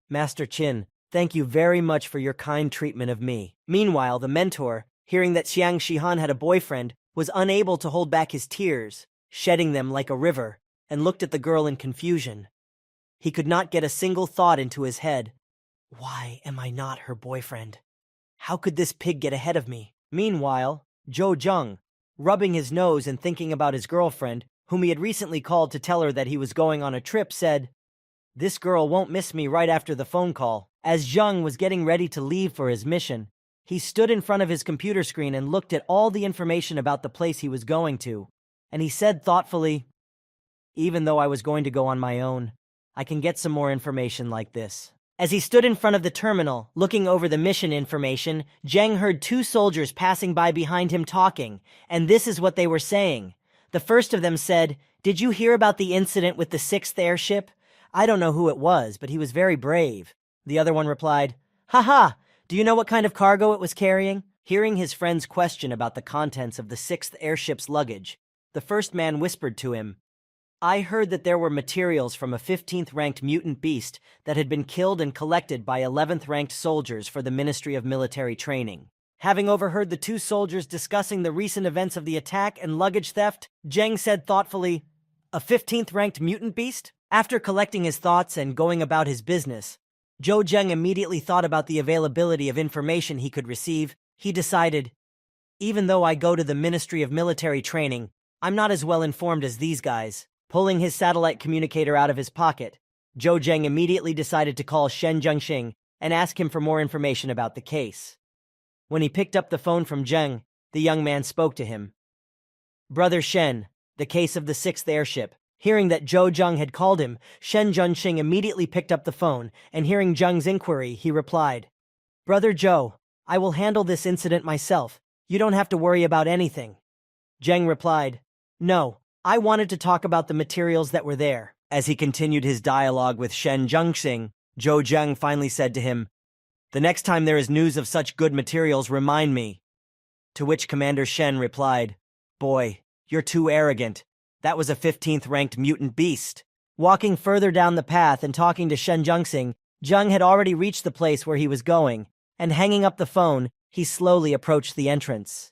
A: "Master Qin, thank you very much for your kind treatment of me." Meanwhile, the mentor, hearing that Xiang Shihan had a boyfriend, was unable to hold back his tears, shedding them like a river, and looked at the girl in confusion. He could not get a single thought into his head. Why am I not her boyfriend? How could this pig get ahead of me? Meanwhile, Zhou Zheng, rubbing his nose and thinking about his girlfriend, whom he had recently called to tell her that he was going on a trip, said, "This girl won't miss me right after the phone call." As Zheng was getting ready to leave for his mission, he stood in front of his computer screen and looked at all the information about the place he was going to, and he said thoughtfully, "Even though I was going to go on my own, I can get some more information like this." As he stood in front of the terminal, looking over the mission information, Zheng heard two soldiers passing by behind him talking, and this is what they were saying. The first of them said, "Did you hear about the incident with the 6th airship? I don't know who it was, but he was very brave." The other one replied, "Ha! Do you know what kind of cargo it was carrying?" Hearing his friend's question about the contents of the 6th airship's luggage, the first man whispered to him, "I heard that there were materials from a 15th-ranked mutant beast that had been killed and collected by 11th-ranked soldiers for the Ministry of Military Training." Having overheard the two soldiers discussing the recent events of the attack and luggage theft, Zheng said thoughtfully, "A 15th-ranked mutant beast?" After collecting his thoughts and going about his business, Zhou Zheng immediately thought about the availability of information he could receive. He decided, "Even though I go to the Ministry of Military Training, I'm not as well informed as these guys." Pulling his satellite communicator out of his pocket, Zhou Zheng immediately decided to call Shen Zhengxing and ask him for more information about the case. When he picked up the phone from Zheng, the young man spoke to him. "Brother Shen, the case of the 6th airship." Hearing that Zhou Zheng had called him, Shen Zhengxing immediately picked up the phone, and hearing Zheng's inquiry, he replied, "Brother Zhou, I will handle this incident myself. You don't have to worry about anything." Zheng replied, "No, I wanted to talk about the materials that were there." As he continued his dialogue with Shen Zhengxing, Zhou Zheng finally said to him, "The next time there is news of such good materials, remind me." To which Commander Shen replied, "Boy, you're too arrogant. That was a 15th-ranked mutant beast." Walking further down the path and talking to Shen Zhengxing, Zheng had already reached the place where he was going, and hanging up the phone, He slowly approached the entrance.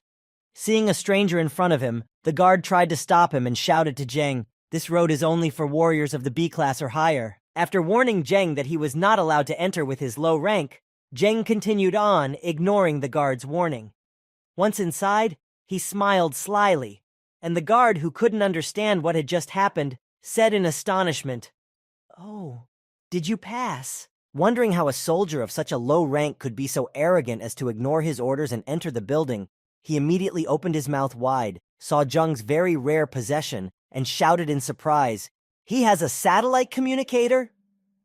A: Seeing a stranger in front of him, the guard tried to stop him and shouted to Zheng, "This road is only for warriors of the B class or higher." After warning Zheng that he was not allowed to enter with his low rank, Zheng continued on, ignoring the guard's warning. Once inside, he smiled slyly, and the guard, who couldn't understand what had just happened, said in astonishment, "Oh, did you pass?" Wondering how a soldier of such a low rank could be so arrogant as to ignore his orders and enter the building, he immediately opened his mouth wide, saw Zheng's very rare possession, and shouted in surprise, "He has a satellite communicator?"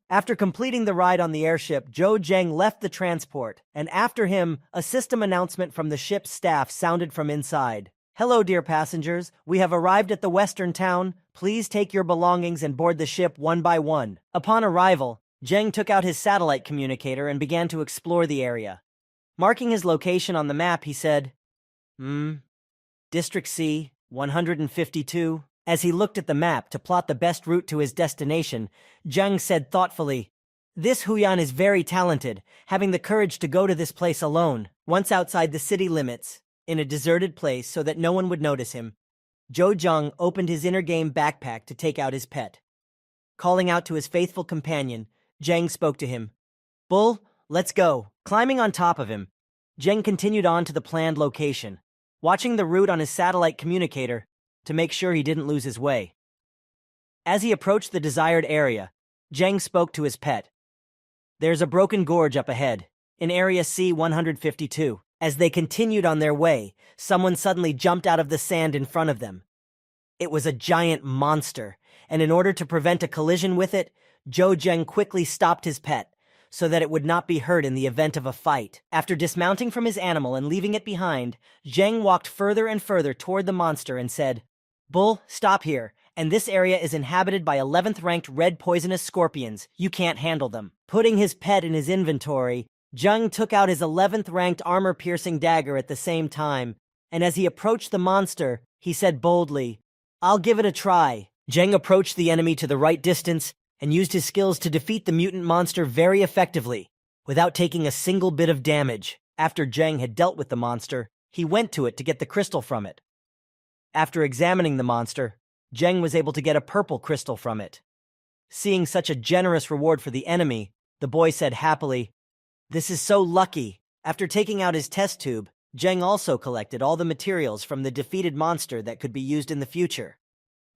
A: After completing the ride on the airship, Zheng left the transport, and after him, a system announcement from the ship's staff sounded from inside. "Hello, dear passengers. We have arrived at the western town. Please take your belongings and board the ship one by one." Upon arrival, Zheng took out his satellite communicator and began to explore the area. Marking his location on the map, he said, District C, 152. As he looked at the map to plot the best route to his destination, Zheng said thoughtfully, "This Huyan is very talented, having the courage to go to this place alone." Once outside the city limits, in a deserted place so that no one would notice him, Zheng opened his inner game backpack to take out his pet. Calling out to his faithful companion, Zheng spoke to him. "Bull, let's go." Climbing on top of him, Zheng continued on to the planned location, watching the route on his satellite communicator to make sure he didn't lose his way. As he approached the desired area, Zheng spoke to his pet. "There's a broken gorge up ahead, in area C-152. As they continued on their way, someone suddenly jumped out of the sand in front of them. It was a giant monster, and in order to prevent a collision with it, Zheng quickly stopped his pet, so that it would not be hurt in the event of a fight. After dismounting from his animal and leaving it behind, Zheng walked further and further toward the monster and said, "Bull, stop here, and this area is inhabited by 11th-ranked red poisonous scorpions. You can't handle them." Putting his pet in his inventory, Zheng took out his 11th-ranked armor-piercing dagger at the same time, and as he approached the monster, he said boldly, "I'll give it a try." Zheng approached the enemy to the right distance and used his skills to defeat the mutant monster very effectively, without taking a single bit of damage. After Zheng had dealt with the monster, he went to it to get the crystal from it. After examining the monster, Zheng was able to get a purple crystal from it. Seeing such a generous reward for the enemy, the boy said happily, "This is so lucky." After taking out his test tube, Zheng also collected all the materials from the defeated monster that could be used in the future.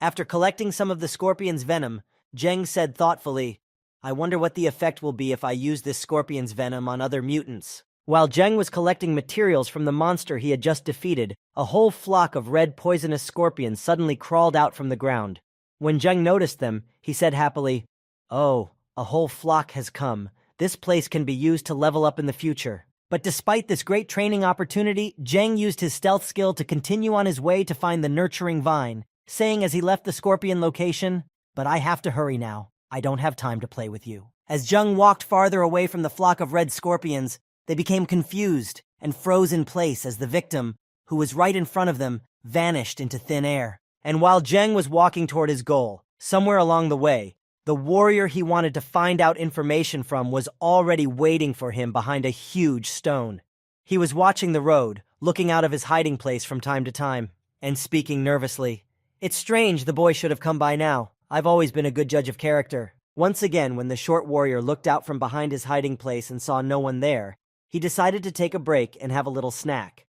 A: After collecting some of the scorpion's venom, Zheng said thoughtfully, "I wonder what the effect will be if I use this scorpion's venom on other mutants." While Zheng was collecting materials from the monster he had just defeated, a whole flock of red poisonous scorpions suddenly crawled out from the ground. When Zheng noticed them, he said happily, "Oh, a whole flock has come. This place can be used to level up in the future." But despite this great training opportunity, Zheng used his stealth skill to continue on his way to find the nurturing vine, saying as he left the scorpion location, "But I have to hurry now. I don't have time to play with you." As Zheng walked farther away from the flock of red scorpions, they became confused and froze in place as the victim, who was right in front of them, vanished into thin air. And while Zheng was walking toward his goal, somewhere along the way, the warrior he wanted to find out information from was already waiting for him behind a huge stone. He was watching the road, looking out of his hiding place from time to time, and speaking nervously. "It's strange the boy should have come by now. I've always been a good judge of character." Once again, when the short warrior looked out from behind his hiding place and saw no one there, he decided to take a break and have a little snack.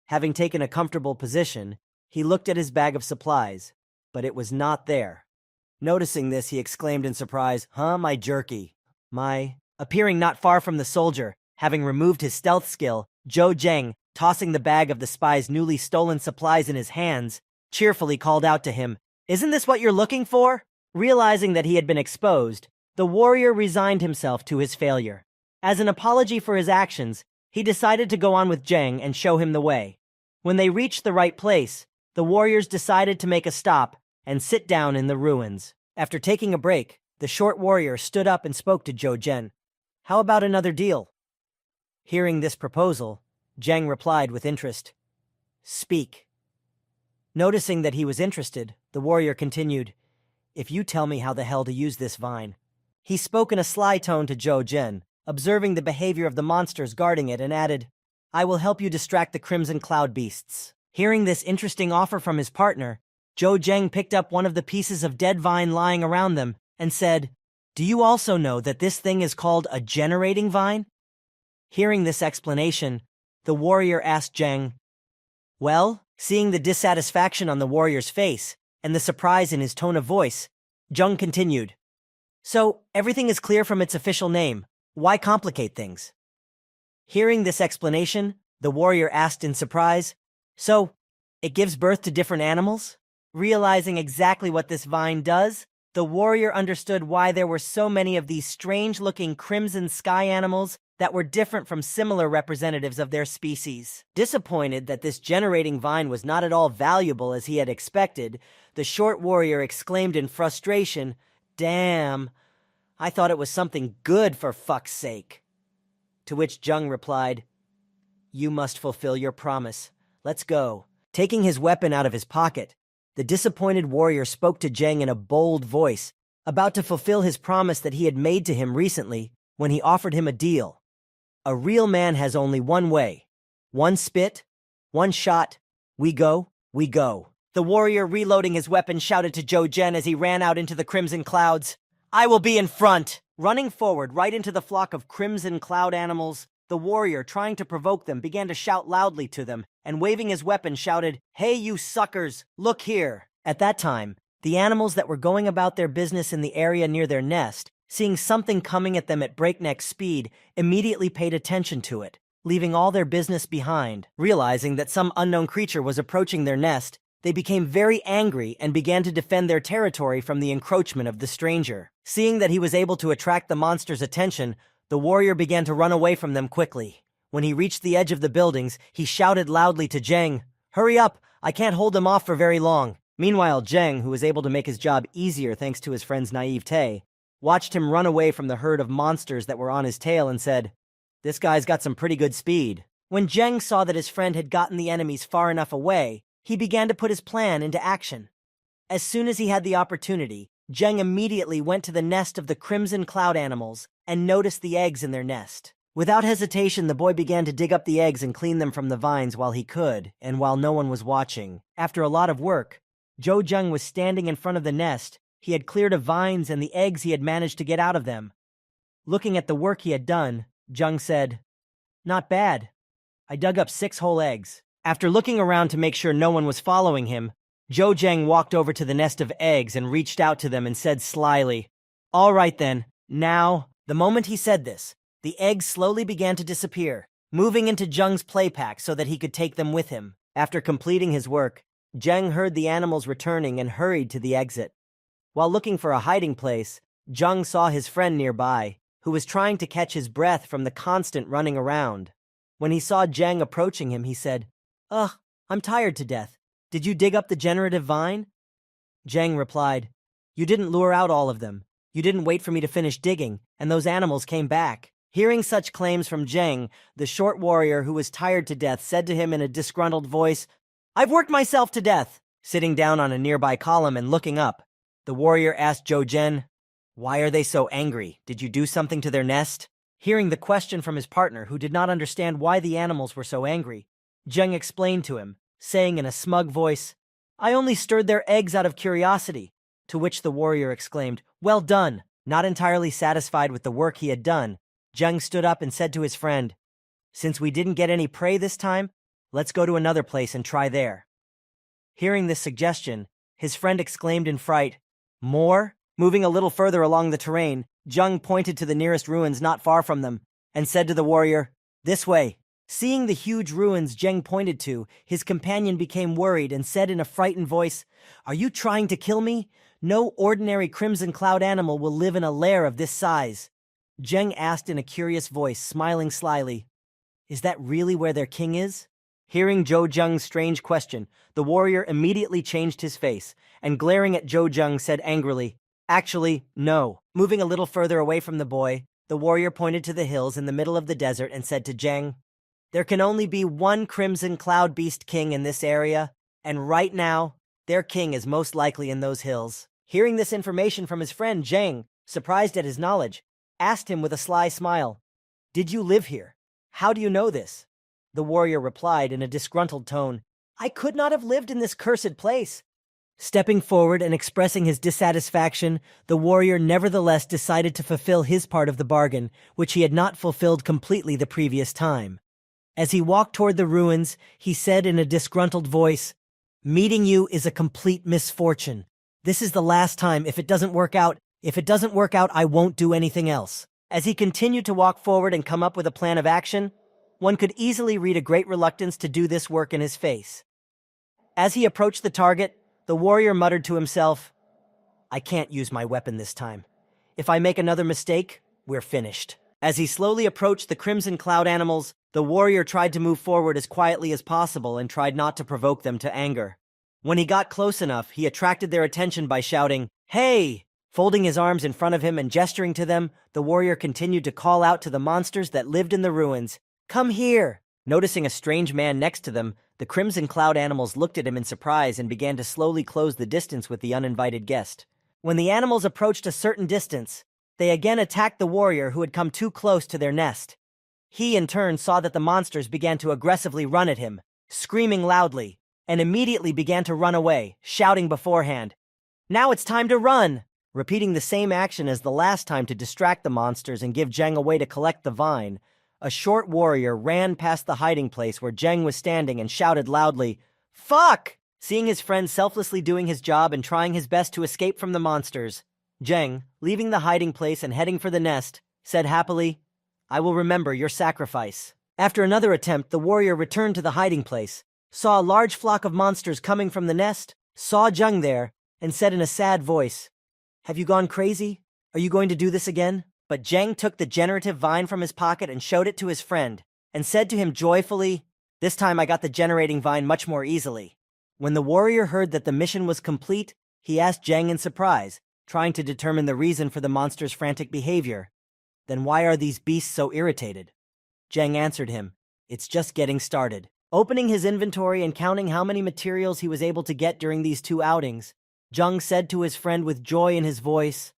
A: Having taken a comfortable position, he looked at his bag of supplies, but it was not there. Noticing this, he exclaimed in surprise, My jerky. My..." Appearing not far from the soldier, having removed his stealth skill, Zheng, tossing the bag of the spy's newly stolen supplies in his hands, cheerfully called out to him, "Isn't this what you're looking for?" Realizing that he had been exposed, the warrior resigned himself to his failure. As an apology for his actions, he decided to go on with Zheng and show him the way. When they reached the right place, the warriors decided to make a stop and sit down in the ruins. After taking a break, the short warrior stood up and spoke to Zheng. "How about another deal?" Hearing this proposal, Zheng replied with interest, "Speak." Noticing that he was interested, the warrior continued, "If you tell me how the hell to use this vine." He spoke in a sly tone to Zheng, observing the behavior of the monsters guarding it, and added, I will help you distract the Crimson Cloud beasts. Hearing this interesting offer from his partner, Zhou Zheng picked up one of the pieces of dead vine lying around them and said, "Do you also know that this thing is called a generating vine?" Hearing this explanation, the warrior asked Zheng, "Well?" Seeing the dissatisfaction on the warrior's face and the surprise in his tone of voice, Zheng continued, "So, everything is clear from its official name. Why complicate things?" Hearing this explanation, the warrior asked in surprise, "So, it gives birth to different animals?" Realizing exactly what this vine does, the warrior understood why there were so many of these strange-looking crimson sky animals that were different from similar representatives of their species. Disappointed that this generating vine was not at all valuable as he had expected, the short warrior exclaimed in frustration, "Damn, I thought it was something good for fuck's sake." To which Zheng replied, "You must fulfill your promise. Let's go." Taking his weapon out of his pocket, the disappointed warrior spoke to Zheng in a bold voice, about to fulfill his promise that he had made to him recently when he offered him a deal. A real man has only one way. One spit, one shot, we go, we go. The warrior, reloading his weapon, shouted to Zhou Zhen as he ran out into the crimson clouds, "I will be in front!" Running forward right into the flock of crimson cloud animals, the warrior, trying to provoke them, began to shout loudly to them, and waving his weapon shouted, "Hey, you suckers, look here!" At that time, the animals that were going about their business in the area near their nest, seeing something coming at them at breakneck speed, immediately paid attention to it, leaving all their business behind. Realizing that some unknown creature was approaching their nest, they became very angry and began to defend their territory from the encroachment of the stranger. Seeing that he was able to attract the monster's attention, the warrior began to run away from them quickly. When he reached the edge of the buildings, he shouted loudly to Zheng, "Hurry up! I can't hold them off for very long." Meanwhile, Zheng, who was able to make his job easier thanks to his friend's naivete, watched him run away from the herd of monsters that were on his tail and said, "This guy's got some pretty good speed." When Zheng saw that his friend had gotten the enemies far enough away, he began to put his plan into action. As soon as he had the opportunity, Zheng immediately went to the nest of the crimson cloud animals and noticed the eggs in their nest. Without hesitation, the boy began to dig up the eggs and clean them from the vines while he could, and while no one was watching. After a lot of work, Zhou Zheng was standing in front of the nest. He had cleared of vines and the eggs he had managed to get out of them. Looking at the work he had done, Zheng said, "Not bad. I dug up 6 whole eggs." After looking around to make sure no one was following him, Zhou Zheng walked over to the nest of eggs and reached out to them and said slyly, "All right then, now." The moment he said this, the eggs slowly began to disappear, moving into Zheng's play pack so that he could take them with him. After completing his work, Zheng heard the animals returning and hurried to the exit. While looking for a hiding place, Zheng saw his friend nearby, who was trying to catch his breath from the constant running around. When he saw Zheng approaching him, he said, "Ugh, I'm tired to death. Did you dig up the generative vine?" Zheng replied, "You didn't lure out all of them. You didn't wait for me to finish digging, and those animals came back." Hearing such claims from Zheng, the short warrior, who was tired to death, said to him in a disgruntled voice, "I've worked myself to death." Sitting down on a nearby column and looking up, the warrior asked Zhou Zhen, "Why are they so angry? Did you do something to their nest?" Hearing the question from his partner, who did not understand why the animals were so angry, Zheng explained to him, saying in a smug voice, "I only stirred their eggs out of curiosity." To which the warrior exclaimed, "Well done." Not entirely satisfied with the work he had done, Zheng stood up and said to his friend, "Since we didn't get any prey this time, let's go to another place and try there." Hearing this suggestion, his friend exclaimed in fright, "More?" Moving a little further along the terrain, Zheng pointed to the nearest ruins not far from them and said to the warrior, "This way." Seeing the huge ruins Zheng pointed to, his companion became worried and said in a frightened voice, "Are you trying to kill me? No ordinary crimson cloud animal will live in a lair of this size." Zheng asked in a curious voice, smiling slyly, "Is that really where their king is?" Hearing Zhou Zheng's strange question, the warrior immediately changed his face, and glaring at Zhou Zheng said angrily, "Actually, no." Moving a little further away from the boy, the warrior pointed to the hills in the middle of the desert and said to Zheng, "There can only be one crimson cloud beast king in this area, and right now, their king is most likely in those hills." Hearing this information from his friend, Zheng, surprised at his knowledge, asked him with a sly smile, "Did you live here? How do you know this?" The warrior replied in a disgruntled tone. I could not have lived in this cursed place. Stepping forward and expressing his dissatisfaction, the warrior nevertheless decided to fulfill his part of the bargain, which he had not fulfilled completely the previous time. As he walked toward the ruins, he said in a disgruntled voice, Meeting you is a complete misfortune. This is the last time. If it doesn't work out, I won't do anything else. As he continued to walk forward and come up with a plan of action, one could easily read a great reluctance to do this work in his face. As he approached the target, the warrior muttered to himself, I can't use my weapon this time. If I make another mistake, we're finished. As he slowly approached the crimson cloud animals, the warrior tried to move forward as quietly as possible and tried not to provoke them to anger. When he got close enough, he attracted their attention by shouting, Hey! Folding his arms in front of him and gesturing to them, the warrior continued to call out to the monsters that lived in the ruins, Come here! Noticing a strange man next to them, the crimson cloud animals looked at him in surprise and began to slowly close the distance with the uninvited guest. When the animals approached a certain distance, they again attacked the warrior who had come too close to their nest. He, in turn, saw that the monsters began to aggressively run at him, screaming loudly, and immediately began to run away, shouting beforehand, Now it's time to run! Repeating the same action as the last time to distract the monsters and give Zheng a way to collect the vine, a short warrior ran past the hiding place where Zheng was standing and shouted loudly, Fuck! Seeing his friend selflessly doing his job and trying his best to escape from the monsters, Zheng, leaving the hiding place and heading for the nest, said happily, I will remember your sacrifice. After another attempt, the warrior returned to the hiding place, saw a large flock of monsters coming from the nest, saw Zheng there, and said in a sad voice, Have you gone crazy? Are you going to do this again? But Zheng took the generative vine from his pocket and showed it to his friend, and said to him joyfully, This time I got the generating vine much more easily. When the warrior heard that the mission was complete, he asked Zheng in surprise, trying to determine the reason for the monster's frantic behavior. Then why are these beasts so irritated? Zheng answered him, It's just getting started. Opening his inventory and counting how many materials he was able to get during these 2 outings, Zheng said to his friend with joy in his voice,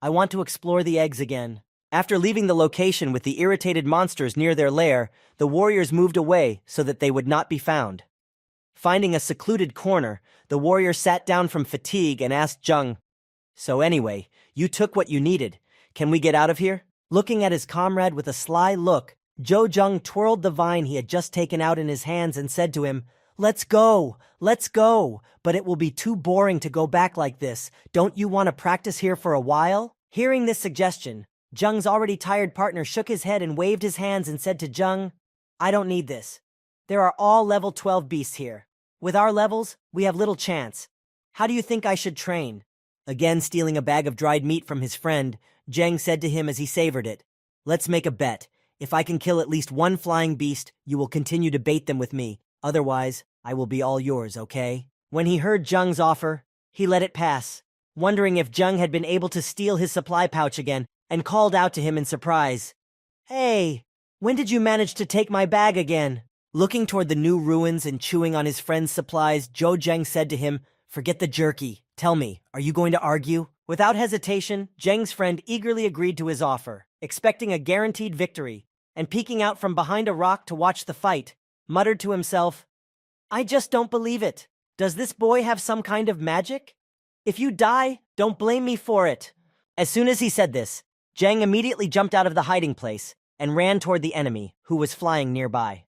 A: I want to explore the eggs again. After leaving the location with the irritated monsters near their lair, the warriors moved away so that they would not be found. Finding a secluded corner, the warrior sat down from fatigue and asked Zheng, So anyway, you took what you needed. Can we get out of here? Looking at his comrade with a sly look, Zheng twirled the vine he had just taken out in his hands and said to him, Let's go, but it will be too boring to go back like this. Don't you want to practice here for a while? Hearing this suggestion, Zheng's already tired partner shook his head and waved his hands and said to Zheng, I don't need this. There are all level 12 beasts here. With our levels, we have little chance. How do you think I should train? Again stealing a bag of dried meat from his friend, Zheng said to him as he savored it, Let's make a bet. If I can kill at least 1 flying beast, you will continue to bait them with me. Otherwise, I will be all yours, okay? When he heard Zheng's offer, he let it pass, wondering if Zheng had been able to steal his supply pouch again, and called out to him in surprise, Hey, when did you manage to take my bag again? Looking toward the new ruins and chewing on his friend's supplies, Zheng said to him, Forget the jerky. Tell me, are you going to argue? Without hesitation, Zheng's friend eagerly agreed to his offer, expecting a guaranteed victory, and peeking out from behind a rock to watch the fight, muttered to himself, I just don't believe it. Does this boy have some kind of magic? If you die, don't blame me for it. As soon as he said this, Zheng immediately jumped out of the hiding place and ran toward the enemy, who was flying nearby.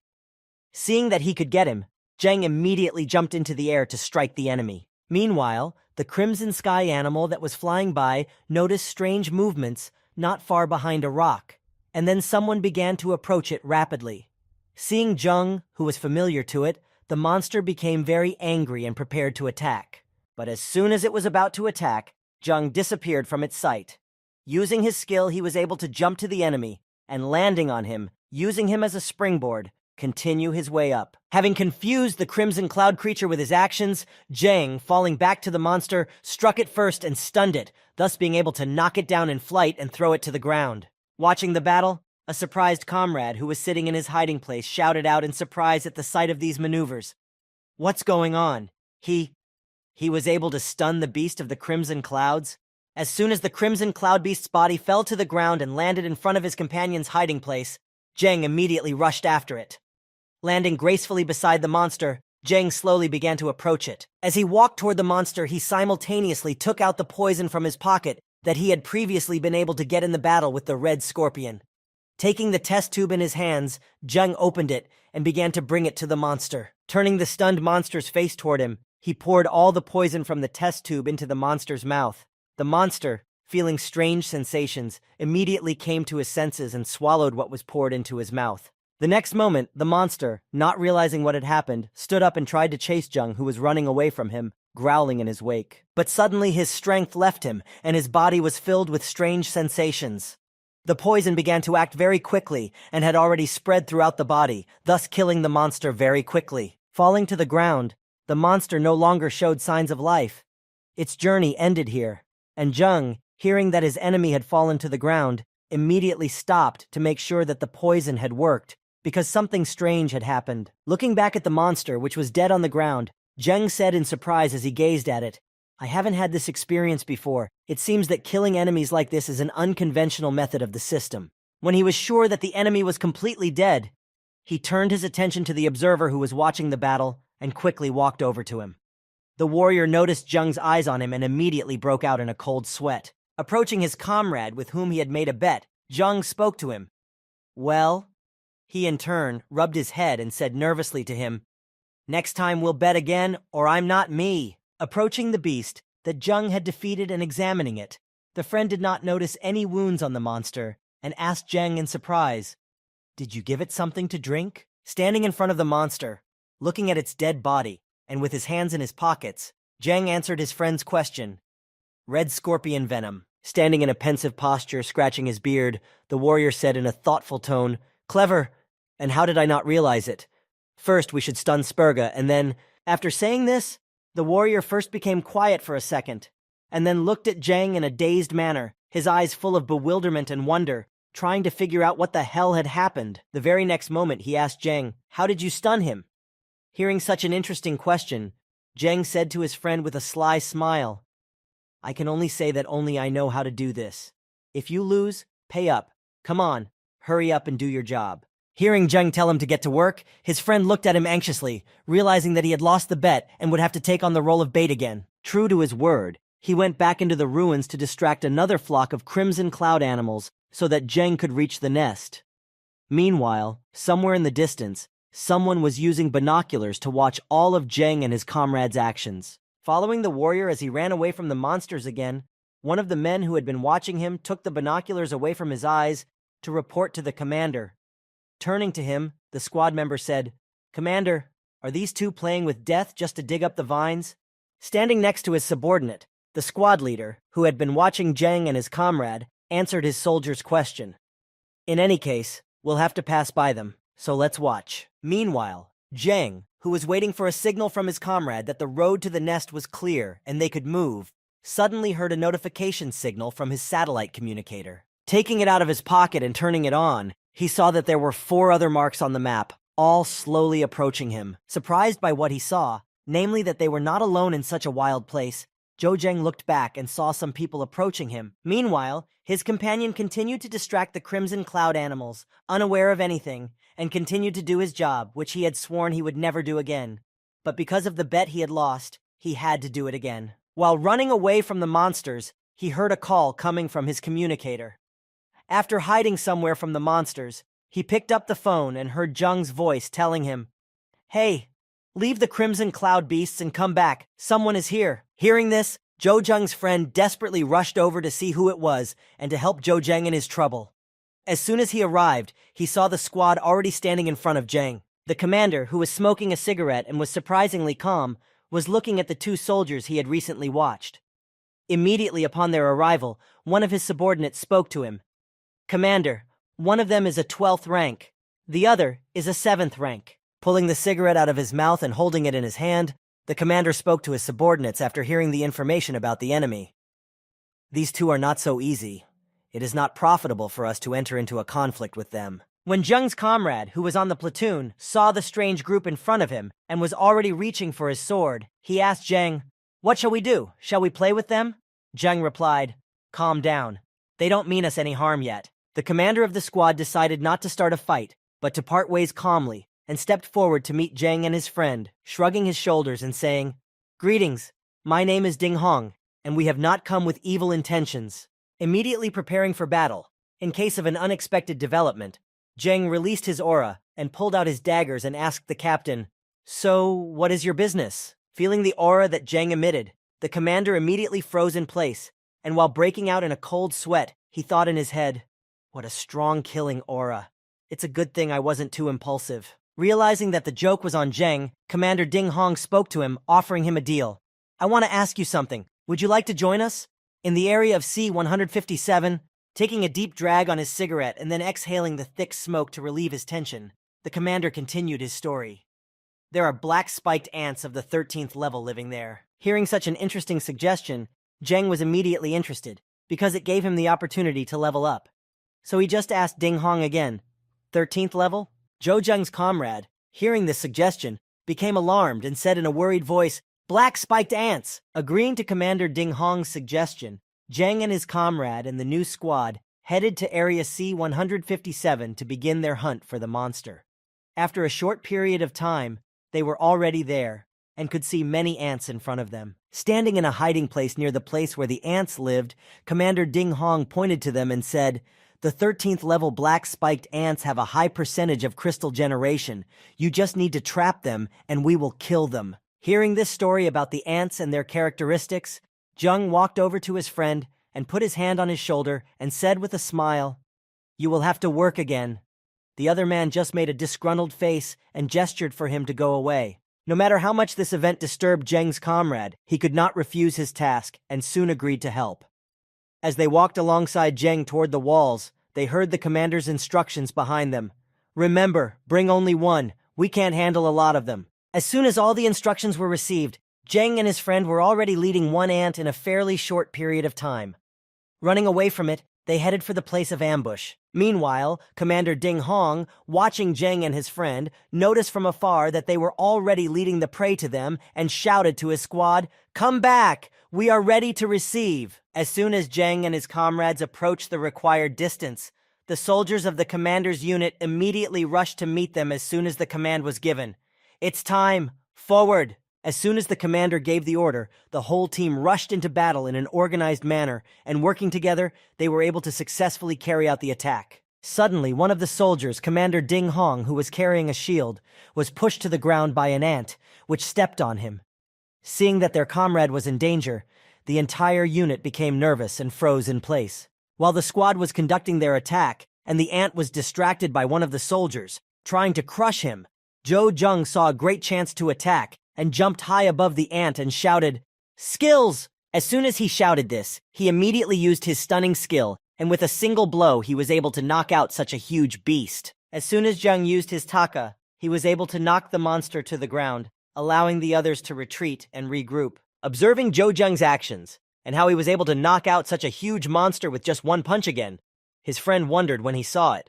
A: Seeing that he could get him, Zheng immediately jumped into the air to strike the enemy. Meanwhile, the crimson sky animal that was flying by noticed strange movements not far behind a rock, and then someone began to approach it rapidly. Seeing Zheng, who was familiar to it, the monster became very angry and prepared to attack. But as soon as it was about to attack, Zheng disappeared from its sight. Using his skill, he was able to jump to the enemy, and landing on him, using him as a springboard, continue his way up. Having confused the crimson cloud creature with his actions, Zheng, falling back to the monster, struck it first and stunned it, thus being able to knock it down in flight and throw it to the ground. Watching the battle, a surprised comrade who was sitting in his hiding place shouted out in surprise at the sight of these maneuvers. What's going on? He was able to stun the beast of the crimson clouds? As soon as the crimson cloud beast's body fell to the ground and landed in front of his companion's hiding place, Zheng immediately rushed after it. Landing gracefully beside the monster, Zhang slowly began to approach it. As he walked toward the monster, he simultaneously took out the poison from his pocket that he had previously been able to get in the battle with the red scorpion. Taking the test tube in his hands, Zhang opened it and began to bring it to the monster. Turning the stunned monster's face toward him, he poured all the poison from the test tube into the monster's mouth. The monster, feeling strange sensations, immediately came to his senses and swallowed what was poured into his mouth. The next moment, the monster, not realizing what had happened, stood up and tried to chase Zhang, who was running away from him, growling in his wake. But suddenly his strength left him, and his body was filled with strange sensations. The poison began to act very quickly and had already spread throughout the body, thus killing the monster very quickly. Falling to the ground, the monster no longer showed signs of life. Its journey ended here, and Zhang, hearing that his enemy had fallen to the ground, immediately stopped to make sure that the poison had worked, because something strange had happened. Looking back at the monster, which was dead on the ground, Zhang said in surprise as he gazed at it, "I haven't had this experience before. It seems that killing enemies like this is an unconventional method of the system." When he was sure that the enemy was completely dead, he turned his attention to the observer who was watching the battle and quickly walked over to him. The warrior noticed Zhang's eyes on him and immediately broke out in a cold sweat. Approaching his comrade with whom he had made a bet, Zhang spoke to him. "Well?" He in turn rubbed his head and said nervously to him, "Next time we'll bet again, or I'm not me." Approaching the beast that Zhang had defeated and examining it, the friend did not notice any wounds on the monster and asked Zhang in surprise, "Did you give it something to drink?" Standing in front of the monster, looking at its dead body, and with his hands in his pockets, Zhang answered his friend's question. "Red scorpion venom." Standing in a pensive posture, scratching his beard, the warrior said in a thoughtful tone, "Clever, and how did I not realize it? First, we should stun Spurga, and then..." After saying this, the warrior first became quiet for a second, and then looked at Zhang in a dazed manner, his eyes full of bewilderment and wonder, trying to figure out what the hell had happened. The very next moment, he asked Zhang, "How did you stun him?" Hearing such an interesting question, Zhang said to his friend with a sly smile, "I can only say that only I know how to do this. If you lose, pay up. Come on, hurry up and do your job." Hearing Zhang tell him to get to work, his friend looked at him anxiously, realizing that he had lost the bet and would have to take on the role of bait again. True to his word, he went back into the ruins to distract another flock of crimson cloud animals so that Zhang could reach the nest. Meanwhile, somewhere in the distance, someone was using binoculars to watch all of Zhang and his comrades' actions. Following the warrior as he ran away from the monsters again, one of the men who had been watching him took the binoculars away from his eyes to report to the commander. Turning to him, the squad member said, "Commander, are these two playing with death just to dig up the vines?" Standing next to his subordinate, the squad leader, who had been watching Zhang and his comrade, answered his soldier's question. "In any case, we'll have to pass by them, so let's watch." Meanwhile, Zhang, who was waiting for a signal from his comrade that the road to the nest was clear and they could move, suddenly heard a notification signal from his satellite communicator. Taking it out of his pocket and turning it on, he saw that there were 4 other marks on the map, all slowly approaching him. Surprised by what he saw, namely that they were not alone in such a wild place, Zhou Zheng looked back and saw some people approaching him. Meanwhile, his companion continued to distract the crimson cloud animals, unaware of anything, and continued to do his job, which he had sworn he would never do again. But because of the bet he had lost, he had to do it again. While running away from the monsters, he heard a call coming from his communicator. After hiding somewhere from the monsters, he picked up the phone and heard Zhang's voice telling him, "Hey, leave the crimson cloud beasts and come back. Someone is here." Hearing this, Zhou Zheng's friend desperately rushed over to see who it was and to help Zhou Zheng in his trouble. As soon as he arrived, he saw the squad already standing in front of Zhang. The commander, who was smoking a cigarette and was surprisingly calm, was looking at the 2 soldiers he had recently watched. Immediately upon their arrival, one of his subordinates spoke to him. "Commander, one of them is a 12th rank. The other is a 7th rank." Pulling the cigarette out of his mouth and holding it in his hand, the commander spoke to his subordinates after hearing the information about the enemy. "These 2 are not so easy. It is not profitable for us to enter into a conflict with them." When Zheng's comrade, who was on the platoon, saw the strange group in front of him and was already reaching for his sword, he asked Zheng, "What shall we do? Shall we play with them?" Zheng replied, "Calm down. They don't mean us any harm yet." The commander of the squad decided not to start a fight, but to part ways calmly, and stepped forward to meet Zhang and his friend, shrugging his shoulders and saying, "Greetings, my name is Ding Hong, and we have not come with evil intentions." Immediately preparing for battle, in case of an unexpected development, Zhang released his aura and pulled out his daggers and asked the captain, "So, what is your business?" Feeling the aura that Zhang emitted, the commander immediately froze in place, and while breaking out in a cold sweat, he thought in his head, "What a strong killing aura. It's a good thing I wasn't too impulsive." Realizing that the joke was on Zhang, Commander Ding Hong spoke to him, offering him a deal. "I want to ask you something. Would you like to join us?" In the area of C-157, taking a deep drag on his cigarette and then exhaling the thick smoke to relieve his tension, the commander continued his story. "There are black spiked ants of the 13th level living there." Hearing such an interesting suggestion, Zhang was immediately interested, because it gave him the opportunity to level up. So he just asked Ding Hong again, "13th level?" Zhou Zheng's comrade, hearing this suggestion, became alarmed and said in a worried voice, "Black spiked ants!" Agreeing to Commander Ding Hong's suggestion, Zhang and his comrade and the new squad headed to Area C-157 to begin their hunt for the monster. After a short period of time, they were already there and could see many ants in front of them. Standing in a hiding place near the place where the ants lived, Commander Ding Hong pointed to them and said, "The 13th level black spiked ants have a high percentage of crystal generation. You just need to trap them and we will kill them." Hearing this story about the ants and their characteristics, Zheng walked over to his friend and put his hand on his shoulder and said with a smile, "You will have to work again." The other man just made a disgruntled face and gestured for him to go away. No matter how much this event disturbed Zheng's comrade, he could not refuse his task and soon agreed to help. As they walked alongside Zheng toward the walls, they heard the commander's instructions behind them. "Remember, bring only one. We can't handle a lot of them." As soon as all the instructions were received, Zheng and his friend were already leading one ant in a fairly short period of time. Running away from it, they headed for the place of ambush. Meanwhile, Commander Ding Hong, watching Zheng and his friend, noticed from afar that they were already leading the prey to them and shouted to his squad, "Come back! We are ready to receive." As soon as Zheng and his comrades approached the required distance, the soldiers of the commander's unit immediately rushed to meet them as soon as the command was given. "It's time! Forward!" As soon as the commander gave the order, the whole team rushed into battle in an organized manner, and working together, they were able to successfully carry out the attack. Suddenly, one of the soldiers, Commander Ding Hong, who was carrying a shield, was pushed to the ground by an ant, which stepped on him. Seeing that their comrade was in danger, the entire unit became nervous and froze in place. While the squad was conducting their attack, and the ant was distracted by one of the soldiers, trying to crush him, Zhou Zheng saw a great chance to attack, and jumped high above the ant and shouted, "Skills!" As soon as he shouted this, he immediately used his stunning skill, and with a single blow he was able to knock out such a huge beast. As soon as Zheng used his taka, he was able to knock the monster to the ground, allowing the others to retreat and regroup. Observing Zhou Zheng's actions, and how he was able to knock out such a huge monster with just one punch again, his friend wondered when he saw it.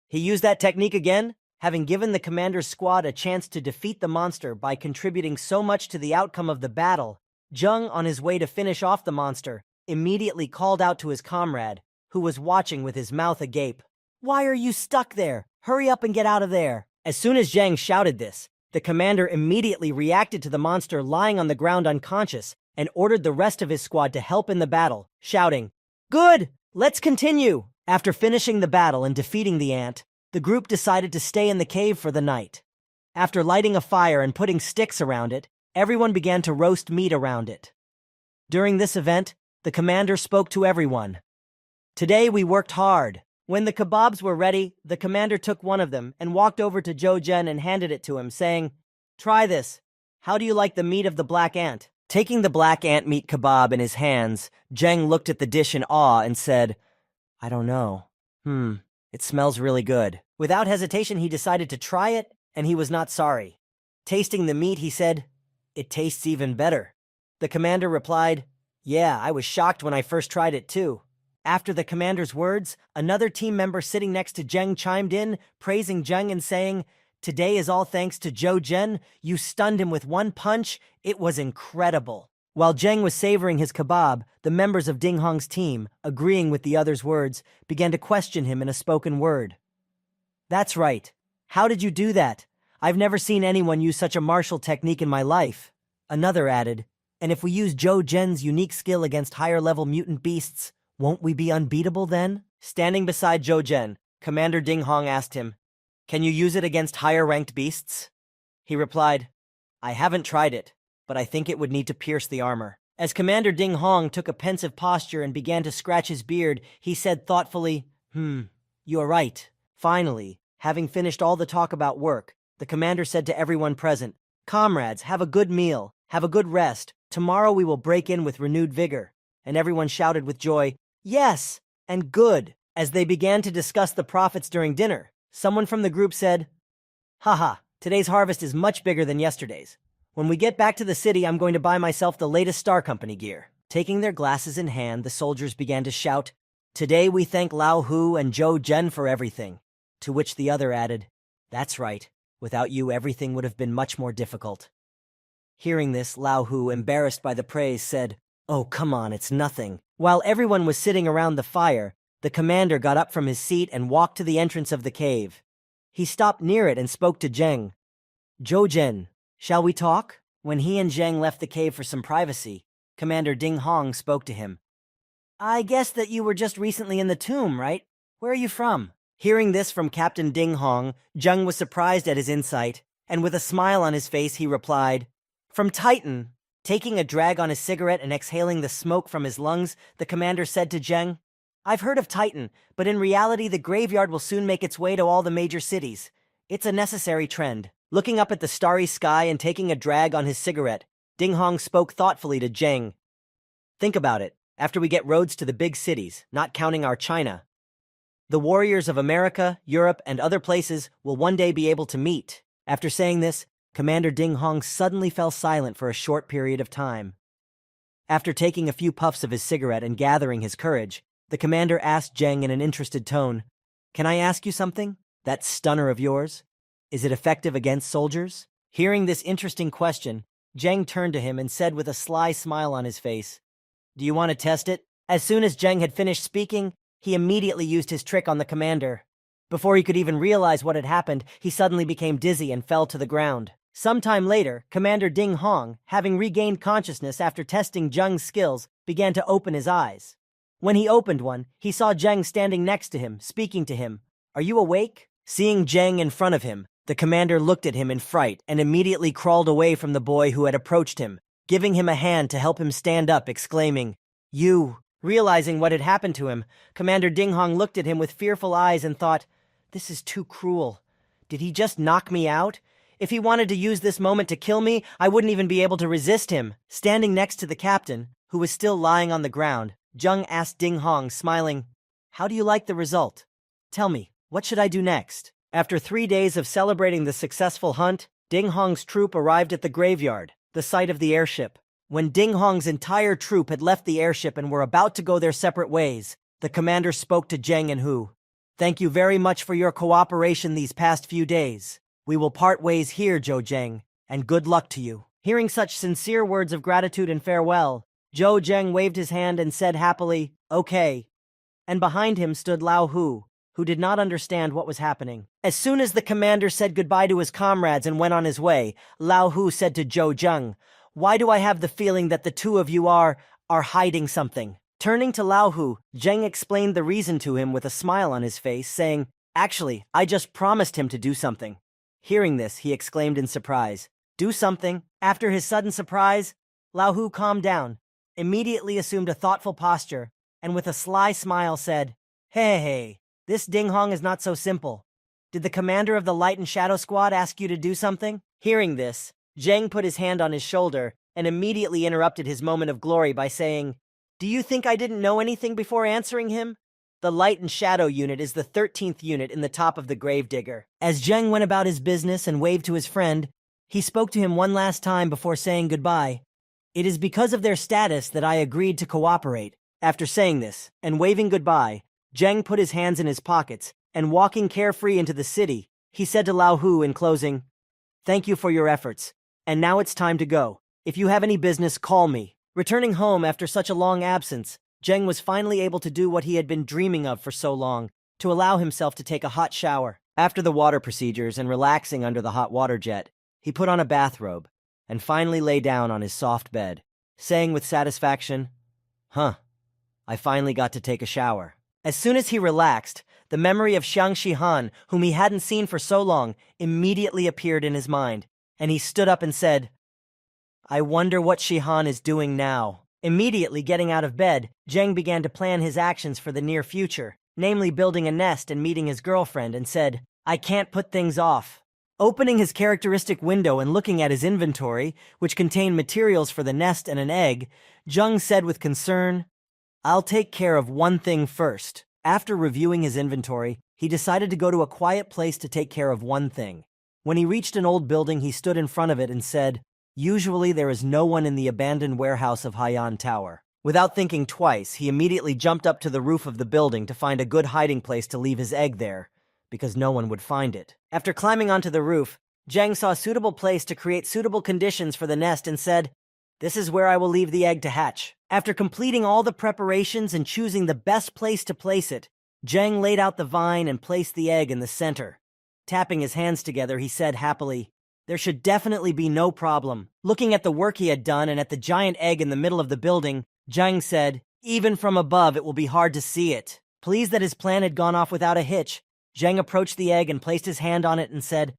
A: He used that technique again, having given the commander's squad a chance to defeat the monster by contributing so much to the outcome of the battle. Zheng, on his way to finish off the monster, immediately called out to his comrade, who was watching with his mouth agape. "Why are you stuck there? Hurry up and get out of there." As soon as Zheng shouted this, the commander immediately reacted to the monster lying on the ground unconscious and ordered the rest of his squad to help in the battle, shouting, "Good! Let's continue!" After finishing the battle and defeating the ant, the group decided to stay in the cave for the night. After lighting a fire and putting sticks around it, everyone began to roast meat around it. During this event, the commander spoke to everyone. "Today we worked hard." When the kebabs were ready, the commander took one of them and walked over to Zhou Zhen and handed it to him, saying, "Try this. How do you like the meat of the black ant?" Taking the black ant meat kebab in his hands, Zheng looked at the dish in awe and said, "I don't know. It smells really good." Without hesitation, he decided to try it, and he was not sorry. Tasting the meat, he said, "It tastes even better." The commander replied, "Yeah, I was shocked when I first tried it too." After the commander's words, another team member sitting next to Zheng chimed in, praising Zheng and saying, "Today is all thanks to Zhou Zhen. You stunned him with one punch. It was incredible." While Zheng was savoring his kebab, the members of Ding Hong's team, agreeing with the other's words, began to question him in a spoken word. "That's right. How did you do that? I've never seen anyone use such a martial technique in my life. Another added, and if we use Zhou Zhen's unique skill against higher-level mutant beasts, won't we be unbeatable then? Standing beside Zhou Zhen, Commander Ding Hong asked him, can you use it against higher-ranked beasts? He replied, I haven't tried it, but I think it would need to pierce the armor. As Commander Ding Hong took a pensive posture and began to scratch his beard, he said thoughtfully, you are right. Finally, having finished all the talk about work, the commander said to everyone present, comrades, have a good meal, have a good rest. Tomorrow we will break in with renewed vigor. And everyone shouted with joy, yes, and good. As they began to discuss the profits during dinner, someone from the group said, haha, today's harvest is much bigger than yesterday's. When we get back to the city, I'm going to buy myself the latest Star Company gear. Taking their glasses in hand, the soldiers began to shout, today we thank Lao Hu and Zhou Zhen for everything. To which the other added, that's right. Without you, everything would have been much more difficult. Hearing this, Lao Hu, embarrassed by the praise, said, oh, come on, it's nothing. While everyone was sitting around the fire, the commander got up from his seat and walked to the entrance of the cave. He stopped near it and spoke to Zheng. Zhou Zhen, shall we talk? When he and Zheng left the cave for some privacy, Commander Ding Hong spoke to him. I guess that you were just recently in the tomb, right? Where are you from? Hearing this from Captain Ding Hong, Zheng was surprised at his insight, and with a smile on his face he replied, from Titan. Taking a drag on his cigarette and exhaling the smoke from his lungs, the commander said to Zheng, I've heard of Titan, but in reality the graveyard will soon make its way to all the major cities. It's a necessary trend. Looking up at the starry sky and taking a drag on his cigarette, Ding Hong spoke thoughtfully to Zheng. Think about it. After we get roads to the big cities, not counting our China, the warriors of America, Europe, and other places will one day be able to meet. After saying this, Commander Ding Hong suddenly fell silent for a short period of time. After taking a few puffs of his cigarette and gathering his courage, the commander asked Zheng in an interested tone, can I ask you something? That stunner of yours? Is it effective against soldiers? Hearing this interesting question, Zheng turned to him and said with a sly smile on his face, do you want to test it? As soon as Zheng had finished speaking, he immediately used his trick on the commander. Before he could even realize what had happened, he suddenly became dizzy and fell to the ground. Sometime later, Commander Ding Hong, having regained consciousness after testing Zheng's skills, began to open his eyes. When he opened one, he saw Zheng standing next to him, speaking to him. Are you awake? Seeing Zheng in front of him, the commander looked at him in fright and immediately crawled away from the boy who had approached him, giving him a hand to help him stand up, exclaiming, you. Realizing what had happened to him, Commander Ding Hong looked at him with fearful eyes and thought, this is too cruel. Did he just knock me out? If he wanted to use this moment to kill me, I wouldn't even be able to resist him. Standing next to the captain, who was still lying on the ground, Zheng asked Ding Hong, smiling, how do you like the result? Tell me, what should I do next? After 3 days of celebrating the successful hunt, Ding Hong's troop arrived at the graveyard, the site of the airship. When Ding Hong's entire troop had left the airship and were about to go their separate ways, the commander spoke to Zheng and Hu. Thank you very much for your cooperation these past few days. We will part ways here, Zhou Zheng, and good luck to you. Hearing such sincere words of gratitude and farewell, Zhou Zheng waved his hand and said happily, okay. And behind him stood Lao Hu, who did not understand what was happening. As soon as the commander said goodbye to his comrades and went on his way, Lao Hu said to Zhou Zheng, why do I have the feeling that the two of you are hiding something? Turning to Lao Hu, Zheng explained the reason to him with a smile on his face, saying, actually, I just promised him to do something. Hearing this, he exclaimed in surprise, do something? After his sudden surprise, Lao Hu calmed down, immediately assumed a thoughtful posture, and with a sly smile said, hey, this Ding Hong is not so simple. Did the commander of the Light and Shadow Squad ask you to do something? Hearing this, Zheng put his hand on his shoulder and immediately interrupted his moment of glory by saying, do you think I didn't know anything before answering him? The Light and Shadow unit is the 13th unit in the top of the Gravedigger. As Zheng went about his business and waved to his friend, he spoke to him one last time before saying goodbye. It is because of their status that I agreed to cooperate. After saying this, and waving goodbye, Zheng put his hands in his pockets, and walking carefree into the city, he said to Lao Hu in closing, thank you for your efforts, and now it's time to go. If you have any business, call me. Returning home after such a long absence, Zheng was finally able to do what he had been dreaming of for so long, to allow himself to take a hot shower. After the water procedures and relaxing under the hot water jet, he put on a bathrobe and finally lay down on his soft bed, saying with satisfaction, "Huh, I finally got to take a shower." As soon as he relaxed, the memory of Xiang Shihan, whom he hadn't seen for so long, immediately appeared in his mind, and he stood up and said, "I wonder what Shihan is doing now." Immediately getting out of bed, Zheng began to plan his actions for the near future, namely building a nest and meeting his girlfriend, and said, "I can't put things off." Opening his characteristic window and looking at his inventory, which contained materials for the nest and an egg, Zheng said with concern, "I'll take care of one thing first." After reviewing his inventory, he decided to go to a quiet place to take care of one thing. When he reached an old building, he stood in front of it and said, "Usually there is no one in the abandoned warehouse of Haiyan Tower." Without thinking twice, he immediately jumped up to the roof of the building to find a good hiding place to leave his egg there, because no one would find it. After climbing onto the roof, Zheng saw a suitable place to create suitable conditions for the nest and said, "This is where I will leave the egg to hatch." After completing all the preparations and choosing the best place to place it, Zheng laid out the vine and placed the egg in the center. Tapping his hands together, he said happily, "There should definitely be no problem." Looking at the work he had done and at the giant egg in the middle of the building, Zheng said, "Even from above it will be hard to see it." Pleased that his plan had gone off without a hitch, Zheng approached the egg and placed his hand on it and said,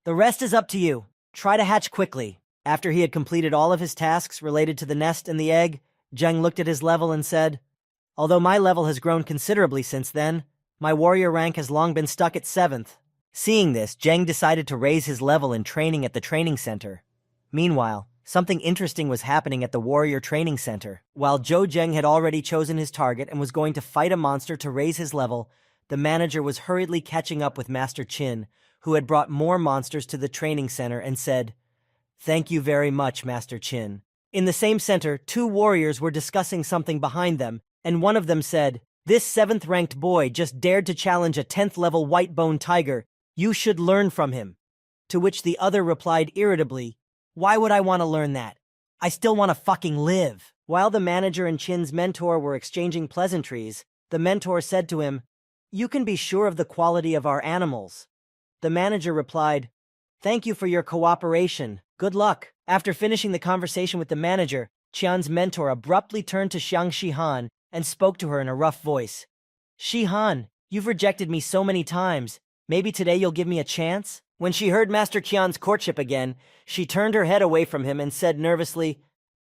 A: "The rest is up to you. Try to hatch quickly." After he had completed all of his tasks related to the nest and the egg, Zheng looked at his level and said, "Although my level has grown considerably since then, my warrior rank has long been stuck at 7th. Seeing this, Zheng decided to raise his level in training at the training center. Meanwhile, something interesting was happening at the warrior training center. While Zhou Zheng had already chosen his target and was going to fight a monster to raise his level, the manager was hurriedly catching up with Master Qin, who had brought more monsters to the training center, and said, "Thank you very much, Master Qin." In the same center, 2 warriors were discussing something behind them, and one of them said, "This 7th-ranked boy just dared to challenge a 10th-level white-bone tiger. You should learn from him." To which the other replied irritably, "Why would I want to learn that? I still want to fucking live." While the manager and Qin's mentor were exchanging pleasantries, the mentor said to him, "You can be sure of the quality of our animals." The manager replied, "Thank you for your cooperation. Good luck." After finishing the conversation with the manager, Qian's mentor abruptly turned to Xiang Shihan and spoke to her in a rough voice. "Shihan, you've rejected me so many times. Maybe today you'll give me a chance?" When she heard Master Qian's courtship again, she turned her head away from him and said nervously,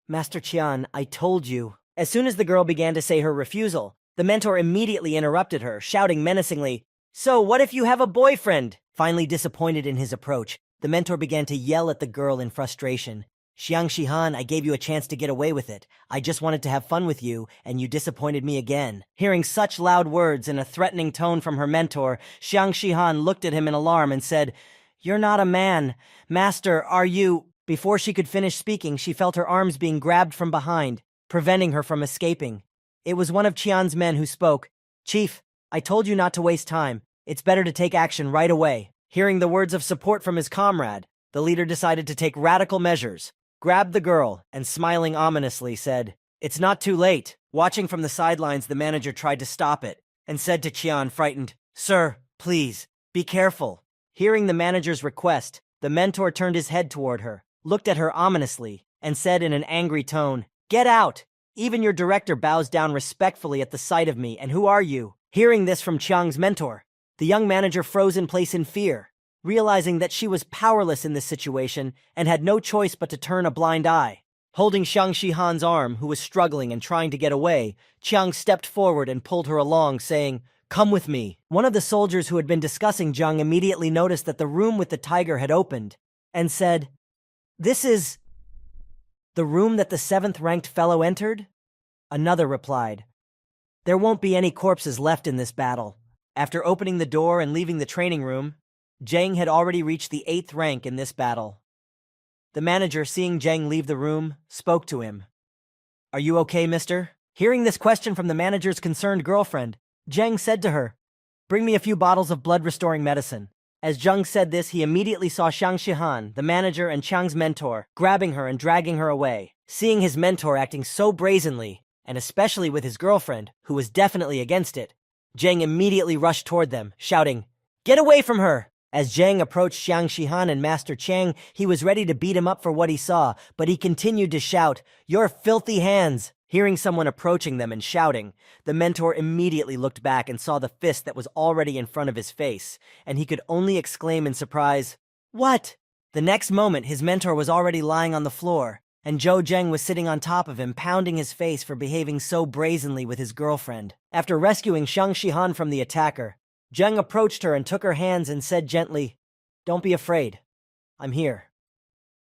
A: "Master Qian, I told you." As soon as the girl began to say her refusal, the mentor immediately interrupted her, shouting menacingly, "So what if you have a boyfriend?" Finally disappointed in his approach, the mentor began to yell at the girl in frustration. "Xiang Shihan, I gave you a chance to get away with it. I just wanted to have fun with you, and you disappointed me again." Hearing such loud words in a threatening tone from her mentor, Xiang Shihan looked at him in alarm and said, "You're not a man. Master, are you—" Before she could finish speaking, she felt her arms being grabbed from behind, preventing her from escaping. It was one of Qian's men who spoke. "Chief, I told you not to waste time. It's better to take action right away." Hearing the words of support from his comrade, the leader decided to take radical measures, grabbed the girl, and smiling ominously said, "It's not too late." Watching from the sidelines, the manager tried to stop it, and said to Qian, frightened, "Sir, please, be careful." Hearing the manager's request, the mentor turned his head toward her, looked at her ominously, and said in an angry tone, "Get out! Even your director bows down respectfully at the sight of me, and who are you?" Hearing this from Chiang's mentor, the young manager froze in place in fear, realizing that she was powerless in this situation and had no choice but to turn a blind eye. Holding Xiang Shihan's arm, who was struggling and trying to get away, Chiang stepped forward and pulled her along, saying, "Come with me." One of the soldiers who had been discussing Zhang immediately noticed that the room with the tiger had opened, and said, "This is the room that the 7th-ranked fellow entered?" Another replied, "There won't be any corpses left in this battle." After opening the door and leaving the training room, Zhang had already reached the 8th rank in this battle. The manager, seeing Zhang leave the room, spoke to him. "Are you okay, mister?" Hearing this question from the manager's concerned girlfriend, Zhang said to her, "Bring me a few bottles of blood-restoring medicine." As Zhang said this, he immediately saw Xiang Shihan, the manager and Chiang's mentor, grabbing her and dragging her away. Seeing his mentor acting so brazenly, and especially with his girlfriend, who was definitely against it, Zhang immediately rushed toward them, shouting, Get away from her! As Zhang approached Xiang Shihan and Master Chang, he was ready to beat him up for what he saw, but he continued to shout, "Your filthy hands!" Hearing someone approaching them and shouting, the mentor immediately looked back and saw the fist that was already in front of his face, and he could only exclaim in surprise, "What?" The next moment, his mentor was already lying on the floor, and Zhou Zheng was sitting on top of him, pounding his face for behaving so brazenly with his girlfriend. After rescuing Xiang Shihan from the attacker, Zheng approached her and took her hands and said gently, "Don't be afraid. I'm here."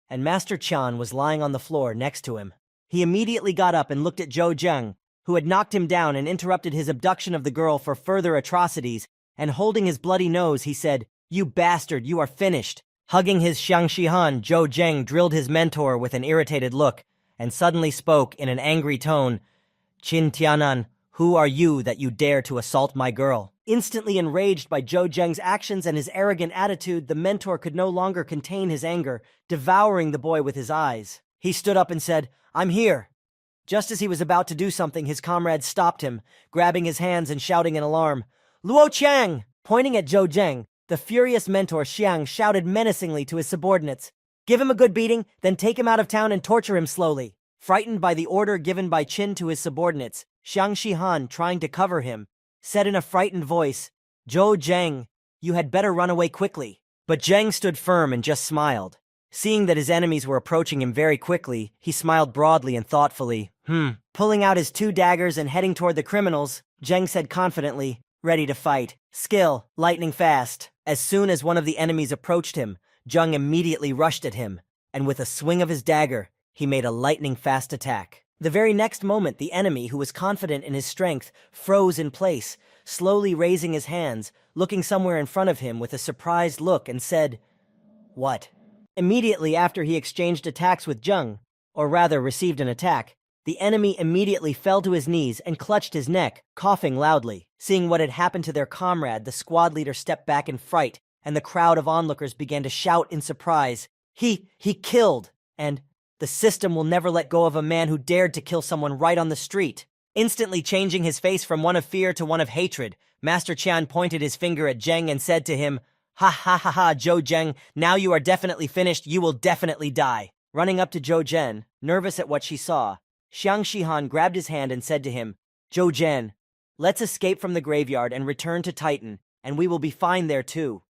A: And Master Chan was lying on the floor next to him. He immediately got up and looked at Zhou Zheng, who had knocked him down and interrupted his abduction of the girl for further atrocities, and holding his bloody nose, he said, "You bastard, you are finished." Hugging his Xiang Shihan, Zhou Zheng drilled his mentor with an irritated look, and suddenly spoke in an angry tone, "Qin Tianan, who are you that you dare to assault my girl?" Instantly enraged by Zhou Zheng's actions and his arrogant attitude, the mentor could no longer contain his anger, devouring the boy with his eyes. He stood up and said, "I'm here." Just as he was about to do something, his comrade stopped him, grabbing his hands and shouting in alarm, "Luo Chang!" Pointing at Zhou Zheng, the furious mentor Xiang shouted menacingly to his subordinates, "Give him a good beating, then take him out of town and torture him slowly." Frightened by the order given by Qin to his subordinates, Xiang Shihan, trying to cover him, said in a frightened voice, "Zhou Zheng, you had better run away quickly." But Zheng stood firm and just smiled. Seeing that his enemies were approaching him very quickly, he smiled broadly and thoughtfully. Pulling out his 2 daggers and heading toward the criminals, Zheng said confidently, "Ready to fight. Skill, lightning fast." As soon as one of the enemies approached him, Zheng immediately rushed at him, and with a swing of his dagger, he made a lightning-fast attack. The very next moment, the enemy, who was confident in his strength, froze in place, slowly raising his hands, looking somewhere in front of him with a surprised look, and said, "What?" Immediately after he exchanged attacks with Zheng, or rather received an attack, the enemy immediately fell to his knees and clutched his neck, coughing loudly. Seeing what had happened to their comrade, the squad leader stepped back in fright, and the crowd of onlookers began to shout in surprise, He killed!" and "The system will never let go of a man who dared to kill someone right on the street." Instantly changing his face from one of fear to one of hatred, Master Qian pointed his finger at Zheng and said to him, "Ha ha ha ha, Zhou Zheng, now you are definitely finished, you will definitely die." Running up to Zhou Zhen, nervous at what she saw, Xiang Shihan grabbed his hand and said to him, "Zhou Zhen, let's escape from the graveyard and return to Titan, and we will be fine there too."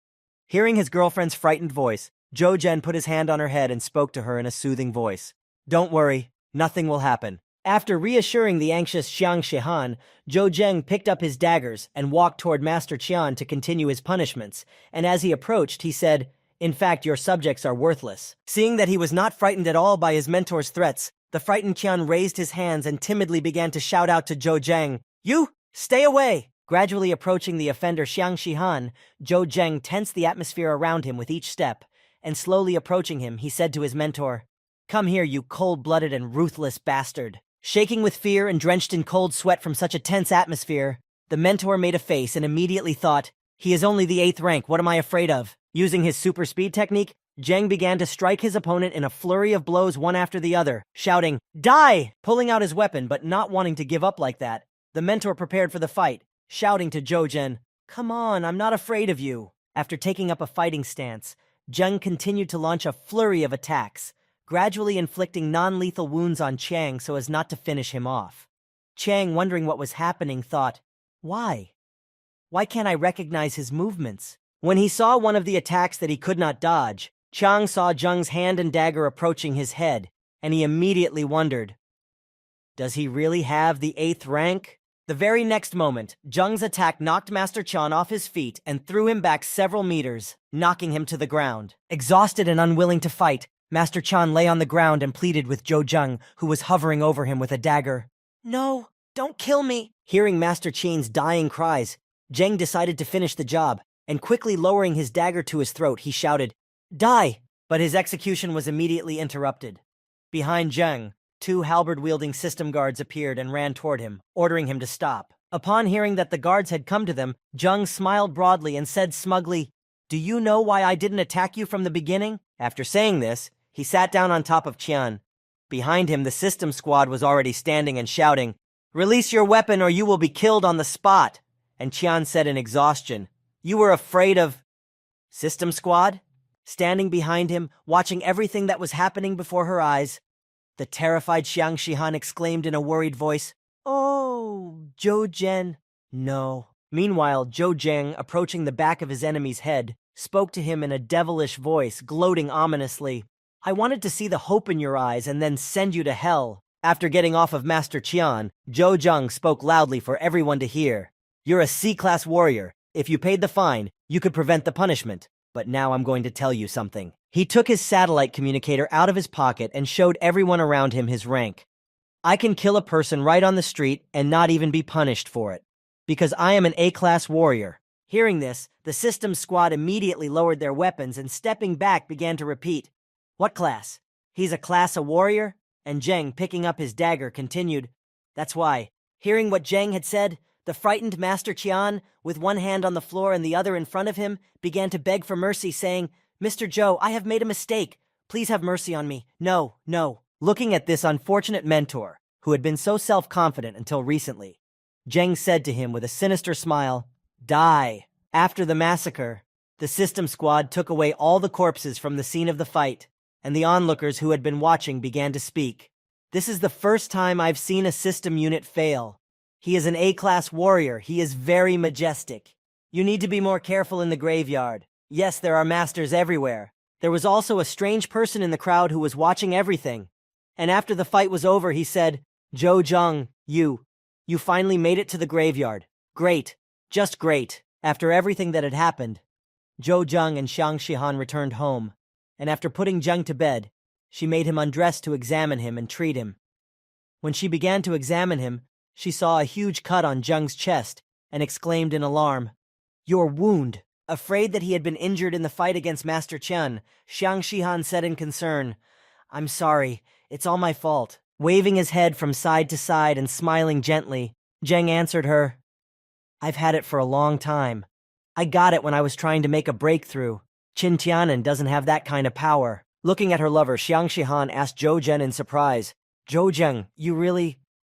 A: Hearing his girlfriend's frightened voice, Zhou Zhen put his hand on her head and spoke to her in a soothing voice. "Don't worry, nothing will happen." After reassuring the anxious Xiang Shihan, Zhou Zheng picked up his daggers and walked toward Master Qian to continue his punishments, and as he approached, he said, "In fact, your subjects are worthless." Seeing that he was not frightened at all by his mentor's threats, the frightened Qian raised his hands and timidly began to shout out to Zhou Zheng, "You, stay away!" Gradually approaching the offender Xiang Shihan, Zhou Zheng tensed the atmosphere around him with each step, and slowly approaching him, he said to his mentor, "Come here, you cold-blooded and ruthless bastard." Shaking with fear and drenched in cold sweat from such a tense atmosphere, the mentor made a face and immediately thought, "He is only the 8th rank, what am I afraid of?" Using his super speed technique, Zheng began to strike his opponent in a flurry of blows one after the other, shouting, "Die!" Pulling out his weapon but not wanting to give up like that, the mentor prepared for the fight, shouting to Zhou Zhen, "Come on, I'm not afraid of you." After taking up a fighting stance, Zheng continued to launch a flurry of attacks, gradually inflicting non-lethal wounds on Chang so as not to finish him off. Chang, wondering what was happening, thought, Why? Why can't I recognize his movements?" When he saw one of the attacks that he could not dodge, Chang saw Zheng's hand and dagger approaching his head, and he immediately wondered, "Does he really have the 8th rank?" The very next moment, Zheng's attack knocked Master Chan off his feet and threw him back several meters, knocking him to the ground. Exhausted and unwilling to fight, Master Chan lay on the ground and pleaded with Zhou Zheng, who was hovering over him with a dagger. "No, don't kill me." Hearing Master Chan's dying cries, Zheng decided to finish the job, and quickly lowering his dagger to his throat, he shouted, "Die!" But his execution was immediately interrupted. Behind Zheng, 2 halberd-wielding system guards appeared and ran toward him, ordering him to stop. Upon hearing that the guards had come to them, Zheng smiled broadly and said smugly, "Do you know why I didn't attack you from the beginning?" After saying this, he sat down on top of Qian. Behind him, the system squad was already standing and shouting, "Release your weapon or you will be killed on the spot." And Qian said in exhaustion, You were afraid of System Squad? Standing behind him, watching everything that was happening before her eyes, the terrified Xiang Shihan exclaimed in a worried voice, "Oh, Zhou Zhen." No. Meanwhile, Zhou Zheng, approaching the back of his enemy's head, spoke to him in a devilish voice, gloating ominously. "I wanted to see the hope in your eyes and then send you to hell." After getting off of Master Qian, Zhou Zheng spoke loudly for everyone to hear. "You're a C-class warrior. If you paid the fine, you could prevent the punishment. But now I'm going to tell you something." He took his satellite communicator out of his pocket and showed everyone around him his rank. "I can kill a person right on the street and not even be punished for it, because I am an A-class warrior." Hearing this, the System Squad immediately lowered their weapons and stepping back began to repeat, "What class? He's a class A warrior?" And Zheng, picking up his dagger, continued, "That's why." Hearing what Zheng had said, the frightened Master Qian, with one hand on the floor and the other in front of him, began to beg for mercy, saying, "Mr. Zhou, I have made a mistake. Please have mercy on me. No, no." Looking at this unfortunate mentor, who had been so self-confident until recently, Zheng said to him with a sinister smile, "Die." After the massacre, the System Squad took away all the corpses from the scene of the fight, and the onlookers who had been watching began to speak. "This is the first time I've seen a system unit fail. He is an A-class warrior. He is very majestic. You need to be more careful in the graveyard. Yes, there are masters everywhere." There was also a strange person in the crowd who was watching everything. And after the fight was over, he said, "Zhou Zheng, you finally made it to the graveyard. Great. Just great." After everything that had happened, Zhou Zheng and Xiang Shihan returned home, and after putting Zheng to bed, she made him undress to examine him and treat him. When she began to examine him, she saw a huge cut on Zheng's chest and exclaimed in alarm, "Your wound." Afraid that he had been injured in the fight against Master Chen, Xiang Shihan said in concern, "I'm sorry, it's all my fault." Waving his head from side to side and smiling gently, Zheng answered her, "I've had it for a long time. I got it when I was trying to make a breakthrough. Qin Tianan doesn't have that kind of power." Looking at her lover, Xiang Shihan asked Zhou Zhen in surprise, "Zhou Zheng,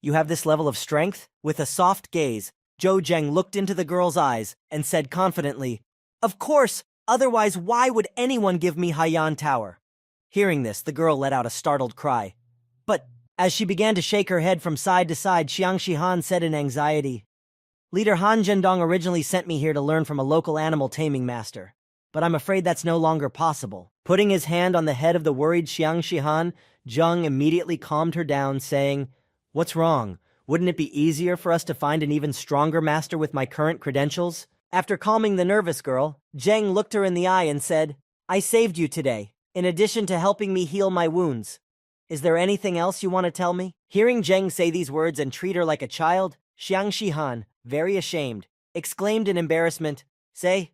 A: you have this level of strength?" With a soft gaze, Zhou Zheng looked into the girl's eyes and said confidently, "Of course, otherwise why would anyone give me Haiyan Tower?" Hearing this, the girl let out a startled cry. But as she began to shake her head from side to side, Xiang Shihan said in anxiety, "Leader Han Zhendong originally sent me here to learn from a local animal taming master, but I'm afraid that's no longer possible." Putting his hand on the head of the worried Xiang Shihan, Zheng immediately calmed her down, saying, "What's wrong? Wouldn't it be easier for us to find an even stronger master with my current credentials?" After calming the nervous girl, Zheng looked her in the eye and said, "I saved you today, in addition to helping me heal my wounds. Is there anything else you want to tell me?" Hearing Zheng say these words and treat her like a child, Xiang Shihan, very ashamed, exclaimed in embarrassment, Say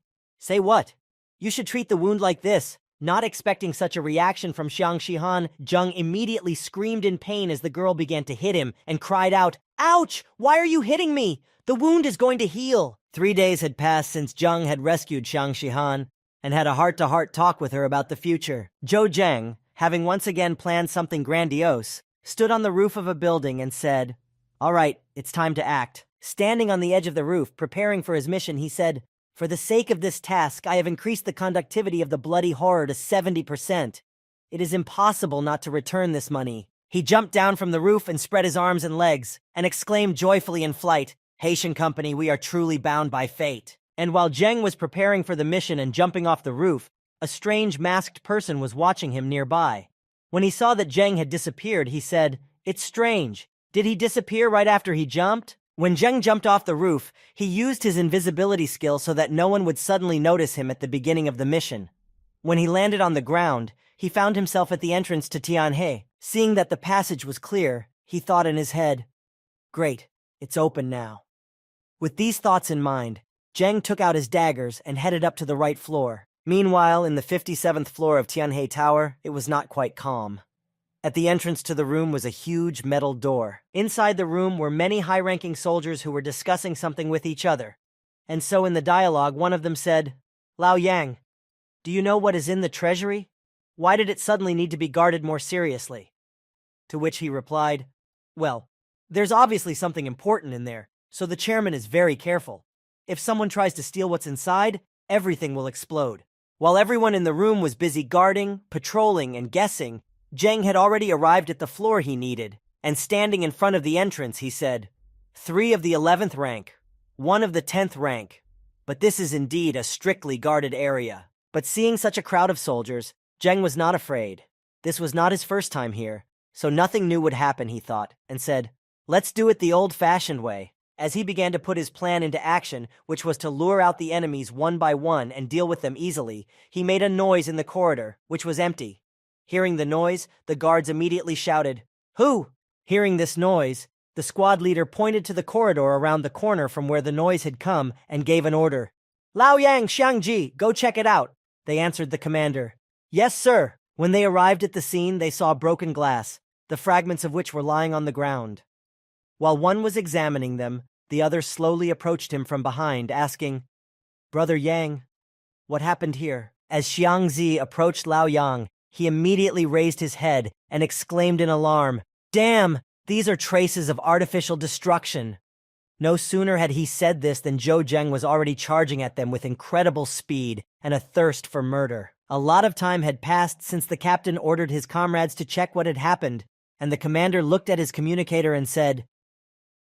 A: what? You should treat the wound like this." Not expecting such a reaction from Xiang Shihan, Zheng immediately screamed in pain as the girl began to hit him and cried out, "Ouch! Why are you hitting me? The wound is going to heal." 3 days had passed since Zheng had rescued Xiang Shihan and had a heart-to-heart talk with her about the future. Zhou Zheng, having once again planned something grandiose, stood on the roof of a building and said, "All right, it's time to act." Standing on the edge of the roof, preparing for his mission, he said, "For the sake of this task, I have increased the conductivity of the bloody horror to 70%. It is impossible not to return this money." He jumped down from the roof and spread his arms and legs, and exclaimed joyfully in flight, "Haitian company, we are truly bound by fate." And while Zheng was preparing for the mission and jumping off the roof, a strange masked person was watching him nearby. When he saw that Zheng had disappeared, he said, "It's strange. Did he disappear right after he jumped?" When Zheng jumped off the roof, he used his invisibility skill so that no one would suddenly notice him at the beginning of the mission. When he landed on the ground, he found himself at the entrance to Tianhe. Seeing that the passage was clear, he thought in his head, "Great, it's open now." With these thoughts in mind, Zheng took out his daggers and headed up to the right floor. Meanwhile, in the 57th floor of Tianhe Tower, it was not quite calm. At the entrance to the room was a huge metal door. Inside the room were many high-ranking soldiers who were discussing something with each other. And so in the dialogue, one of them said, "Lao Yang, do you know what is in the treasury? Why did it suddenly need to be guarded more seriously?" To which he replied, "Well, there's obviously something important in there, so the chairman is very careful. If someone tries to steal what's inside, everything will explode. While everyone in the room was busy guarding, patrolling, and guessing, Zheng had already arrived at the floor he needed, and standing in front of the entrance, he said, 3 of the 11th rank, 1 of the 10th rank. But this is indeed a strictly guarded area. But seeing such a crowd of soldiers, Zheng was not afraid. This was not his first time here, so nothing new would happen, he thought, and said, let's do it the old-fashioned way. As he began to put his plan into action, which was to lure out the enemies one by one and deal with them easily, he made a noise in the corridor, which was empty. Hearing the noise, the guards immediately shouted, "Who?" Hearing this noise, the squad leader pointed to the corridor around the corner from where the noise had come and gave an order. "Lao Yang, Xiangji, go check it out," they answered the commander. "Yes, sir." When they arrived at the scene, they saw broken glass, the fragments of which were lying on the ground. While one was examining them, the other slowly approached him from behind, asking, "Brother Yang, what happened here?" As Xiangzi approached Lao Yang, he immediately raised his head and exclaimed in alarm, "Damn, these are traces of artificial destruction." No sooner had he said this than Zhou Zheng was already charging at them with incredible speed and a thirst for murder. A lot of time had passed since the captain ordered his comrades to check what had happened, and the commander looked at his communicator and said,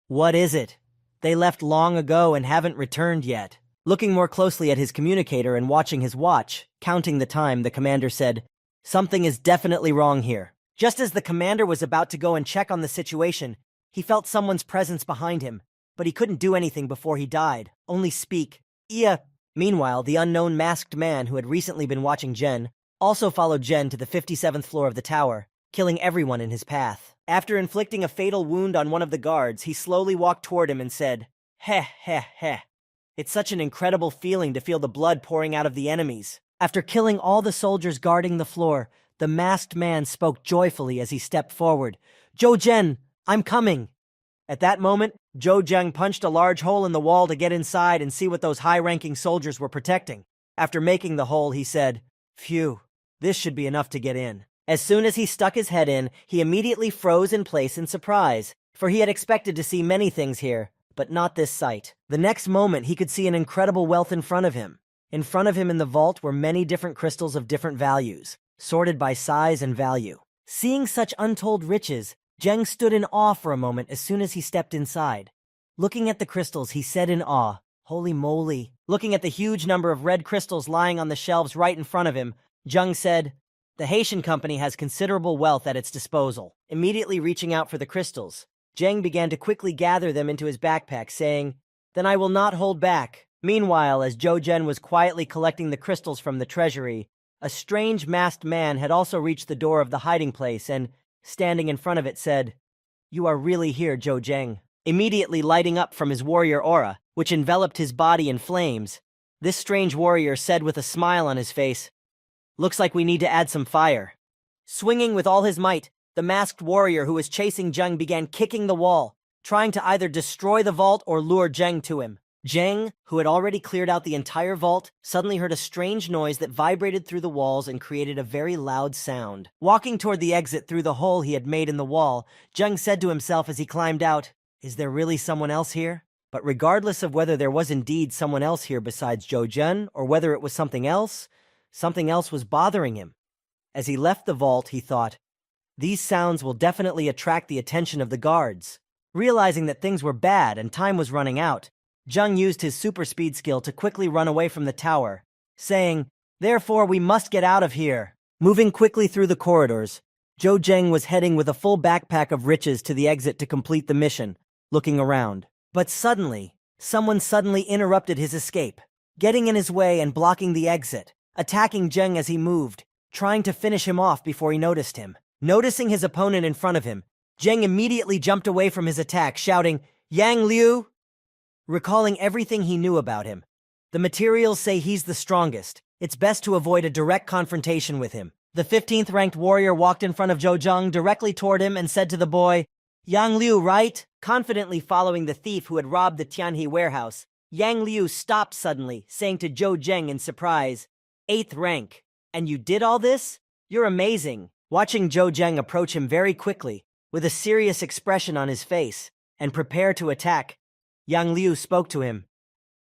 A: "What is it? They left long ago and haven't returned yet." Looking more closely at his communicator and watching his watch, counting the time, the commander said, "Something is definitely wrong here." Just as the commander was about to go and check on the situation, he felt someone's presence behind him, but he couldn't do anything before he died, only speak. "Yeah." Meanwhile, the unknown masked man who had recently been watching Zhen also followed Zhen to the 57th floor of the tower, killing everyone in his path. After inflicting a fatal wound on one of the guards, he slowly walked toward him and said, "Heh, heh, heh. It's such an incredible feeling to feel the blood pouring out of the enemies." After killing all the soldiers guarding the floor, the masked man spoke joyfully as he stepped forward. "Zhou Zhen, I'm coming." At that moment, Zhou Zheng punched a large hole in the wall to get inside and see what those high-ranking soldiers were protecting. After making the hole, he said, "Phew, this should be enough to get in." As soon as he stuck his head in, he immediately froze in place in surprise, for he had expected to see many things here, but not this sight. The next moment, he could see an incredible wealth in front of him. In front of him in the vault were many different crystals of different values, sorted by size and value. Seeing such untold riches, Zheng stood in awe for a moment as soon as he stepped inside. Looking at the crystals, he said in awe, "Holy moly." Looking at the huge number of red crystals lying on the shelves right in front of him, Zheng said, "The Haitian company has considerable wealth at its disposal." Immediately reaching out for the crystals, Zheng began to quickly gather them into his backpack, saying, "Then I will not hold back." Meanwhile, as Zhou Zhen was quietly collecting the crystals from the treasury, a strange masked man had also reached the door of the hiding place and, standing in front of it, said, "You are really here, Zhou Zheng." Immediately lighting up from his warrior aura, which enveloped his body in flames, this strange warrior said with a smile on his face, "Looks like we need to add some fire." Swinging with all his might, the masked warrior who was chasing Zheng began kicking the wall, trying to either destroy the vault or lure Zheng to him. Zheng, who had already cleared out the entire vault, suddenly heard a strange noise that vibrated through the walls and created a very loud sound. Walking toward the exit through the hole he had made in the wall, Zheng said to himself as he climbed out, "Is there really someone else here?" But regardless of whether there was indeed someone else here besides Zhou Zhen, or whether it was something else was bothering him. As he left the vault, he thought, "These sounds will definitely attract the attention of the guards." Realizing that things were bad and time was running out, Zheng used his super speed skill to quickly run away from the tower, saying, "Therefore we must get out of here." Moving quickly through the corridors, Zhou Zheng was heading with a full backpack of riches to the exit to complete the mission, looking around. But suddenly, someone interrupted his escape, getting in his way and blocking the exit, attacking Zheng as he moved, trying to finish him off before he noticed him. Noticing his opponent in front of him, Zheng immediately jumped away from his attack, shouting, "Yang Liu!" Recalling everything he knew about him. The materials say he's the strongest. It's best to avoid a direct confrontation with him. The 15th ranked warrior walked in front of Zhou Zheng directly toward him and said to the boy, "Yang Liu, right?" Confidently following the thief who had robbed the Tianhe warehouse, Yang Liu stopped suddenly, saying to Zhou Zheng in surprise, "8th rank. And you did all this? You're amazing." Watching Zhou Zheng approach him very quickly, with a serious expression on his face, and prepare to attack, Yang Liu spoke to him.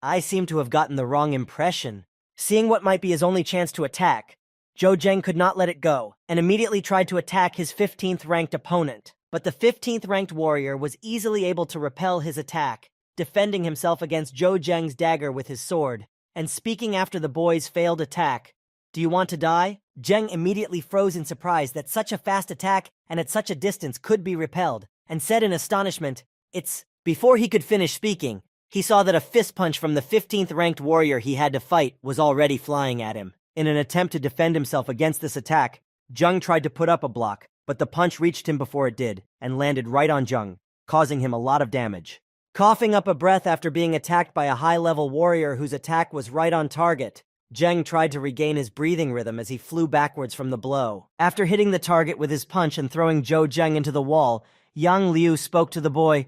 A: "I seem to have gotten the wrong impression. Seeing what might be his only chance to attack, Zhou Zheng could not let it go, and immediately tried to attack his 15th ranked opponent. But the 15th ranked warrior was easily able to repel his attack, defending himself against Zhou Zheng's dagger with his sword. And speaking after the boy's failed attack, "Do you want to die?" Zheng immediately froze in surprise that such a fast attack and at such a distance could be repelled, and said in astonishment, "It's..." Before he could finish speaking, he saw that a fist punch from the 15th ranked warrior he had to fight was already flying at him. In an attempt to defend himself against this attack, Zheng tried to put up a block, but the punch reached him before it did, and landed right on Zheng, causing him a lot of damage. Coughing up a breath after being attacked by a high-level warrior whose attack was right on target, Zheng tried to regain his breathing rhythm as he flew backwards from the blow. After hitting the target with his punch and throwing Zhou Zheng into the wall, Yang Liu spoke to the boy,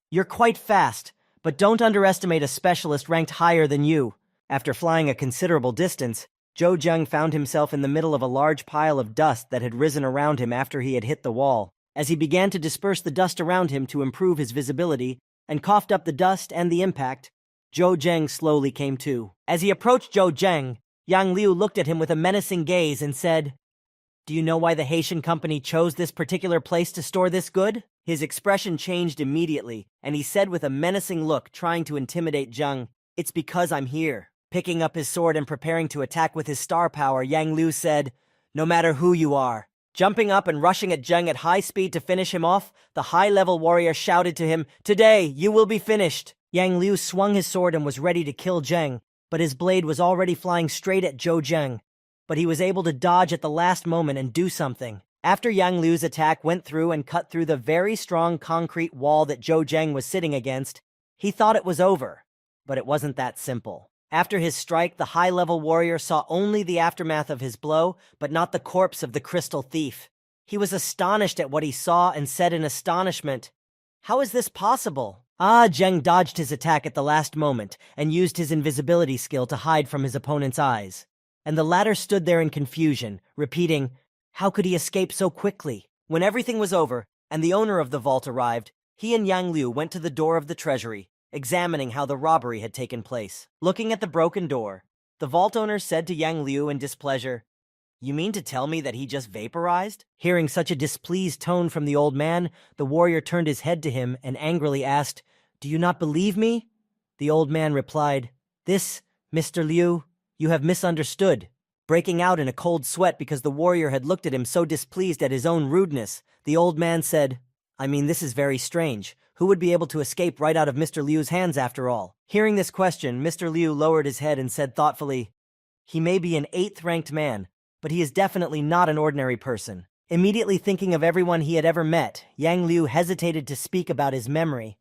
A: "You're quite fast, but don't underestimate a specialist ranked higher than you." After flying a considerable distance, Zhou Zheng found himself in the middle of a large pile of dust that had risen around him after he had hit the wall. As he began to disperse the dust around him to improve his visibility, and coughed up the dust and the impact, Zhou Zheng slowly came to. As he approached Zhou Zheng, Yang Liu looked at him with a menacing gaze and said, "Do you know why the Haitian company chose this particular place to store this good?" His expression changed immediately, and he said with a menacing look, trying to intimidate Zheng, "It's because I'm here." Picking up his sword and preparing to attack with his star power, Yang Liu said, "No matter who you are." Jumping up and rushing at Zheng at high speed to finish him off, the high-level warrior shouted to him, "Today, you will be finished." Yang Liu swung his sword and was ready to kill Zheng, but his blade was already flying straight at Zhou Zheng. But he was able to dodge at the last moment and do something. After Yang Liu's attack went through and cut through the very strong concrete wall that Zhou Zheng was sitting against, he thought it was over. But it wasn't that simple. After his strike, the high-level warrior saw only the aftermath of his blow, but not the corpse of the crystal thief. He was astonished at what he saw and said in astonishment, "How is this possible?" Zheng dodged his attack at the last moment and used his invisibility skill to hide from his opponent's eyes. And the latter stood there in confusion, repeating, "How could he escape so quickly?" When everything was over and the owner of the vault arrived, he and Yang Liu went to the door of the treasury, examining how the robbery had taken place. Looking at the broken door, the vault owner said to Yang Liu in displeasure, "You mean to tell me that he just vaporized?" Hearing such a displeased tone from the old man, the warrior turned his head to him and angrily asked, "Do you not believe me?" The old man replied, "This, Mr. Liu, you have misunderstood." Breaking out in a cold sweat because the warrior had looked at him so displeased at his own rudeness, the old man said, "I mean, this is very strange. Who would be able to escape right out of Mr. Liu's hands after all?" Hearing this question, Mr. Liu lowered his head and said thoughtfully, "He may be an 8th-ranked man, but he is definitely not an ordinary person." Immediately thinking of everyone he had ever met, Yang Liu hesitated to speak about his memory.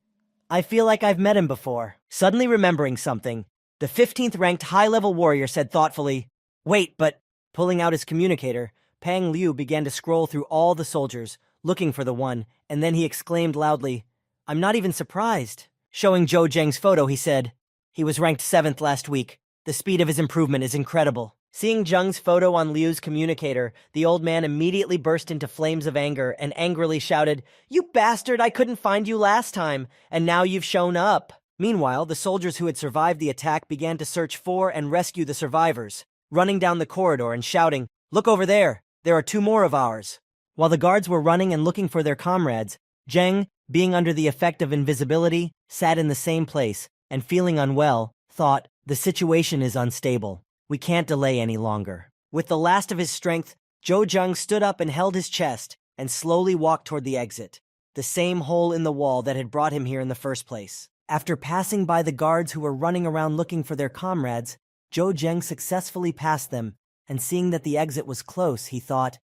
A: "I feel like I've met him before." Suddenly remembering something, the 15th-ranked high-level warrior said thoughtfully, "Wait, but..." Pulling out his communicator, Pang Liu began to scroll through all the soldiers, looking for the one, and then he exclaimed loudly, "I'm not even surprised." Showing Zhou Zheng's photo, he said, "He was ranked 7th last week. The speed of his improvement is incredible." Seeing Zheng's photo on Liu's communicator, the old man immediately burst into flames of anger and angrily shouted, "You bastard, I couldn't find you last time, and now you've shown up." Meanwhile, the soldiers who had survived the attack began to search for and rescue the survivors, running down the corridor and shouting, "Look over there! There are 2 more of ours!" While the guards were running and looking for their comrades, Zheng, being under the effect of invisibility, sat in the same place, and feeling unwell, thought, "The situation is unstable. We can't delay any longer." With the last of his strength, Zhou Zheng stood up and held his chest, and slowly walked toward the exit, the same hole in the wall that had brought him here in the first place. After passing by the guards who were running around looking for their comrades, Zhou Zheng successfully passed them, and seeing that the exit was close, he thought,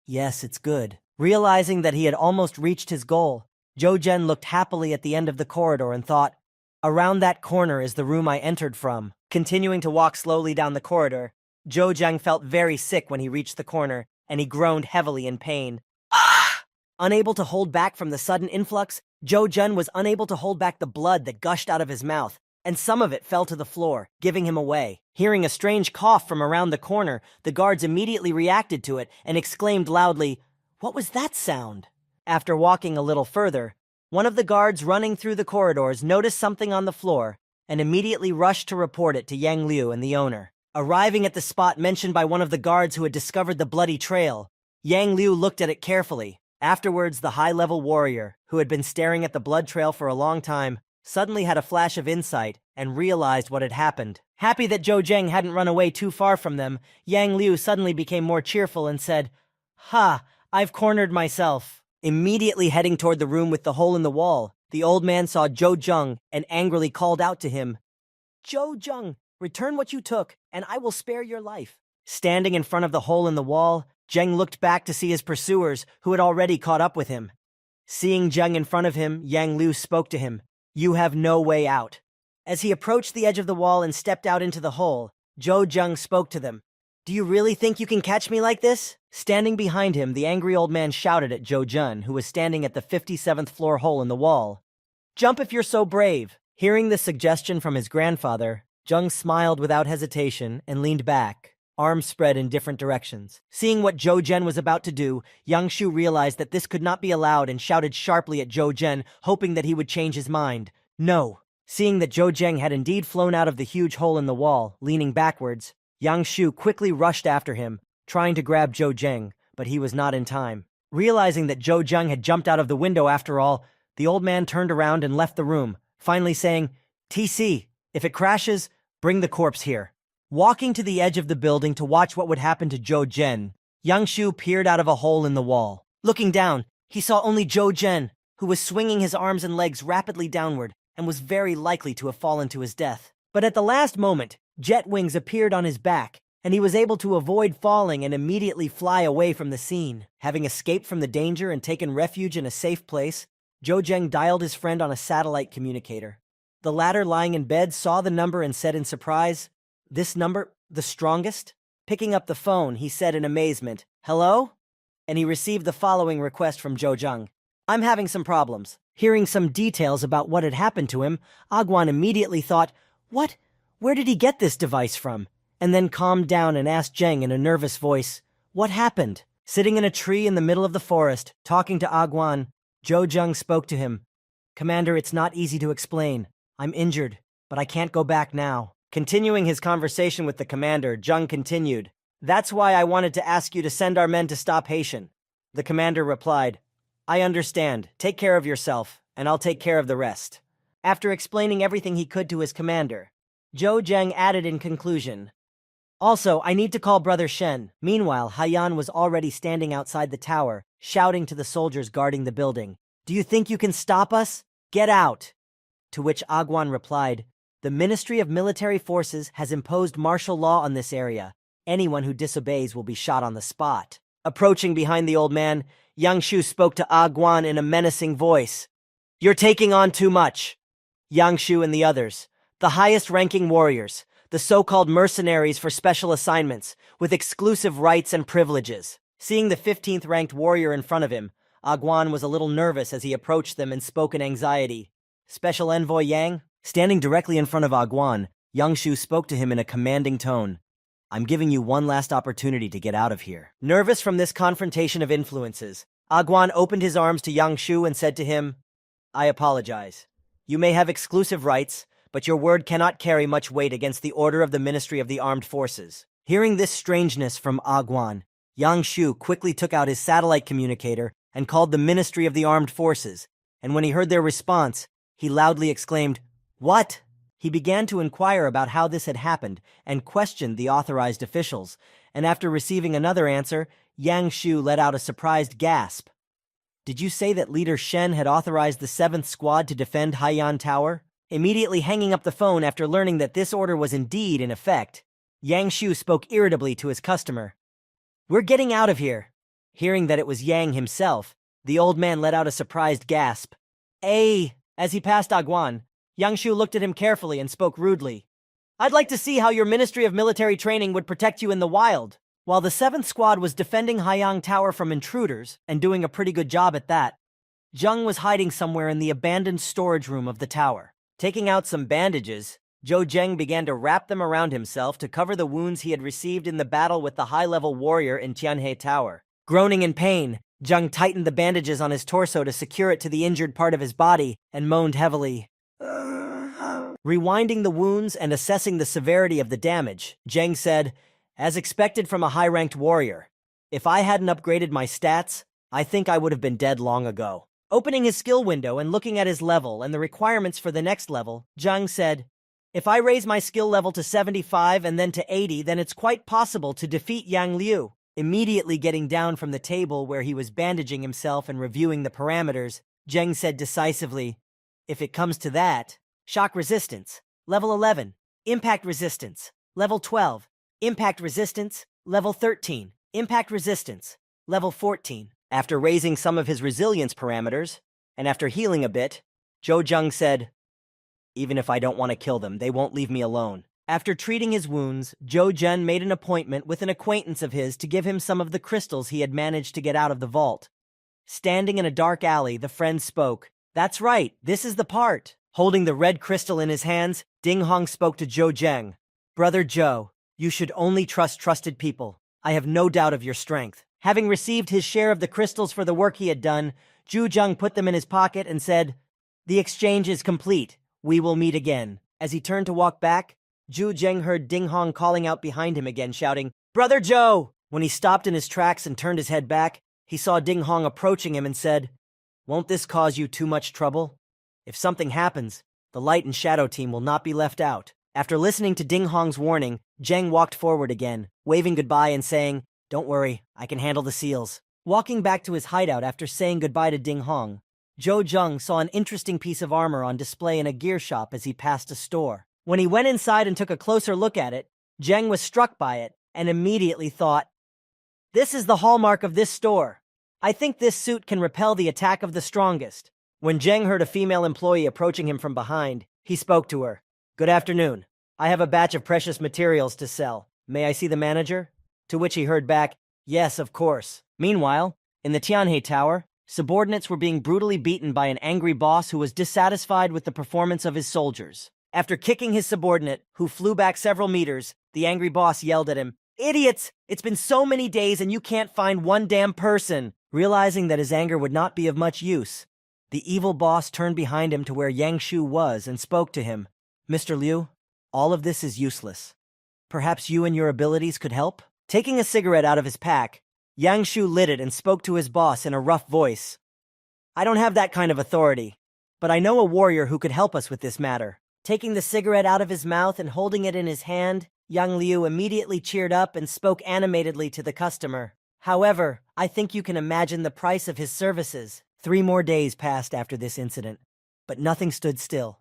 A: "Yes, it's good." Realizing that he had almost reached his goal, Zhou Zheng looked happily at the end of the corridor and thought, "Around that corner is the room I entered from." Continuing to walk slowly down the corridor, Zhou Zheng felt very sick when he reached the corner, and he groaned heavily in pain. Ah! Unable to hold back from the sudden influx, Zhou Zheng was unable to hold back the blood that gushed out of his mouth, and some of it fell to the floor, giving him away. Hearing a strange cough from around the corner, the guards immediately reacted to it and exclaimed loudly, "What was that sound?" After walking a little further, one of the guards running through the corridors noticed something on the floor and immediately rushed to report it to Yang Liu and the owner. Arriving at the spot mentioned by one of the guards who had discovered the bloody trail, Yang Liu looked at it carefully. Afterwards, the high-level warrior, who had been staring at the blood trail for a long time, suddenly had a flash of insight and realized what had happened. Happy that Zhou Zheng hadn't run away too far from them, Yang Liu suddenly became more cheerful and said, "Ha, I've cornered myself." Immediately heading toward the room with the hole in the wall, the old man saw Zhou Zheng and angrily called out to him, "Zhou Zheng, return what you took, and I will spare your life." Standing in front of the hole in the wall, Zheng looked back to see his pursuers, who had already caught up with him. Seeing Zheng in front of him, Yang Liu spoke to him, "You have no way out." As he approached the edge of the wall and stepped out into the hole, Zhou Zheng spoke to them. "Do you really think you can catch me like this?" Standing behind him, the angry old man shouted at Zhou Zheng, who was standing at the 57th floor hole in the wall. "Jump if you're so brave." Hearing this suggestion from his grandfather, Zheng smiled without hesitation and leaned back, arms spread in different directions. Seeing what Zhou Zheng was about to do, Yang Shu realized that this could not be allowed and shouted sharply at Zhou Zheng, hoping that he would change his mind. "No." Seeing that Zhou Zheng had indeed flown out of the huge hole in the wall, leaning backwards, Yang Shu quickly rushed after him, trying to grab Zhou Zheng, but he was not in time. Realizing that Zhou Zheng had jumped out of the window after all, the old man turned around and left the room, finally saying, "TC, if it crashes, bring the corpse here." Walking to the edge of the building to watch what would happen to Zhou Zheng, Yang Shu peered out of a hole in the wall. Looking down, he saw only Zhou Zheng, who was swinging his arms and legs rapidly downward and was very likely to have fallen to his death. But at the last moment, jet wings appeared on his back, and he was able to avoid falling and immediately fly away from the scene. Having escaped from the danger and taken refuge in a safe place, Zhou Zheng dialed his friend on a satellite communicator. The latter, lying in bed, saw the number and said in surprise, "This number, the strongest?" Picking up the phone, he said in amazement, "Hello?" And he received the following request from Zhou Zheng. "I'm having some problems." Hearing some details about what had happened to him, Agwan immediately thought, "What? Where did he get this device from?" And then calmed down and asked Zheng in a nervous voice, "What happened?" Sitting in a tree in the middle of the forest, talking to Agwan, Zhou Zheng spoke to him. "Commander, it's not easy to explain. I'm injured, but I can't go back now." Continuing his conversation with the commander, Zheng continued, "That's why I wanted to ask you to send our men to stop Haitian." The commander replied, "I understand. Take care of yourself, and I'll take care of the rest." After explaining everything he could to his commander, Zhou Zheng added in conclusion, "Also, I need to call Brother Shen." Meanwhile, Haiyan was already standing outside the tower, shouting to the soldiers guarding the building, "Do you think you can stop us? Get out!" To which Agwan replied, "The Ministry of Military Forces has imposed martial law on this area. Anyone who disobeys will be shot on the spot." Approaching behind the old man, Yang Shu spoke to Agwan in a menacing voice. "You're taking on too much." Yang Shu and the others, the highest-ranking warriors, the so-called mercenaries for special assignments, with exclusive rights and privileges. Seeing the 15th-ranked warrior in front of him, Agwan was a little nervous as he approached them and spoke in anxiety. "Special Envoy Yang?" Standing directly in front of Agwan, Yang Shu spoke to him in a commanding tone. "I'm giving you one last opportunity to get out of here." Nervous from this confrontation of influences, Agwan opened his arms to Yang Shu and said to him, "I apologize. You may have exclusive rights, but your word cannot carry much weight against the order of the Ministry of the Armed Forces." Hearing this strangeness from Agwan, Yang Shu quickly took out his satellite communicator and called the Ministry of the Armed Forces, and when he heard their response, he loudly exclaimed, "What?" He began to inquire about how this had happened and questioned the authorized officials, and after receiving another answer, Yang Shu let out a surprised gasp. "Did you say that Leader Shen had authorized the 7th Squad to defend Haiyan Tower?" Immediately hanging up the phone after learning that this order was indeed in effect, Yang Shu spoke irritably to his customer. "We're getting out of here." Hearing that it was Yang himself, the old man let out a surprised gasp. "Ay!" As he passed Agwan, Yang Shu looked at him carefully and spoke rudely. "I'd like to see how your Ministry of Military Training would protect you in the wild." While the 7th Squad was defending Haiyang Tower from intruders, and doing a pretty good job at that, Zheng was hiding somewhere in the abandoned storage room of the tower. Taking out some bandages, Zhou Zheng began to wrap them around himself to cover the wounds he had received in the battle with the high-level warrior in Tianhe Tower. Groaning in pain, Zheng tightened the bandages on his torso to secure it to the injured part of his body and moaned heavily. Rewinding the wounds and assessing the severity of the damage, Zheng said, "As expected from a high-ranked warrior. If I hadn't upgraded my stats, I think I would have been dead long ago." Opening his skill window and looking at his level and the requirements for the next level, Zhang said, "If I raise my skill level to 75 and then to 80, then it's quite possible to defeat Yang Liu." Immediately getting down from the table where he was bandaging himself and reviewing the parameters, Zheng said decisively, "If it comes to that, shock resistance, level 11, impact resistance, level 12, impact resistance, level 13, impact resistance, level 14. After raising some of his resilience parameters, and after healing a bit, Zhou Zheng said, "Even if I don't want to kill them, they won't leave me alone." After treating his wounds, Zhou Zhen made an appointment with an acquaintance of his to give him some of the crystals he had managed to get out of the vault. Standing in a dark alley, the friend spoke. "That's right, this is the part." Holding the red crystal in his hands, Ding Hong spoke to Zhou Zheng. "Brother Zhou, you should only trust trusted people. I have no doubt of your strength." Having received his share of the crystals for the work he had done, Zhu Zheng put them in his pocket and said, "The exchange is complete. We will meet again." As he turned to walk back, Zhu Zheng heard Ding Hong calling out behind him again, shouting, "Brother Zhou!" When he stopped in his tracks and turned his head back, he saw Ding Hong approaching him and said, "Won't this cause you too much trouble? If something happens, the Light and Shadow team will not be left out." After listening to Ding Hong's warning, Zheng walked forward again, waving goodbye and saying, "Don't worry, I can handle the seals." Walking back to his hideout after saying goodbye to Ding Hong, Zhou Zheng saw an interesting piece of armor on display in a gear shop as he passed a store. When he went inside and took a closer look at it, Zheng was struck by it and immediately thought, "This is the hallmark of this store. I think this suit can repel the attack of the strongest." When Zheng heard a female employee approaching him from behind, he spoke to her. "Good afternoon. I have a batch of precious materials to sell. May I see the manager?" To which he heard back, "Yes, of course." Meanwhile, in the Tianhe Tower, subordinates were being brutally beaten by an angry boss who was dissatisfied with the performance of his soldiers. After kicking his subordinate, who flew back several meters, the angry boss yelled at him, "Idiots! It's been so many days and you can't find one damn person!" Realizing that his anger would not be of much use, the evil boss turned behind him to where Yang Shu was and spoke to him. "Mr. Liu, all of this is useless. Perhaps you and your abilities could help?" Taking a cigarette out of his pack, Yang Shu lit it and spoke to his boss in a rough voice. "I don't have that kind of authority, but I know a warrior who could help us with this matter." Taking the cigarette out of his mouth and holding it in his hand, Yang Liu immediately cheered up and spoke animatedly to the customer. "However, I think you can imagine the price of his services." 3 more days passed after this incident, but nothing stood still.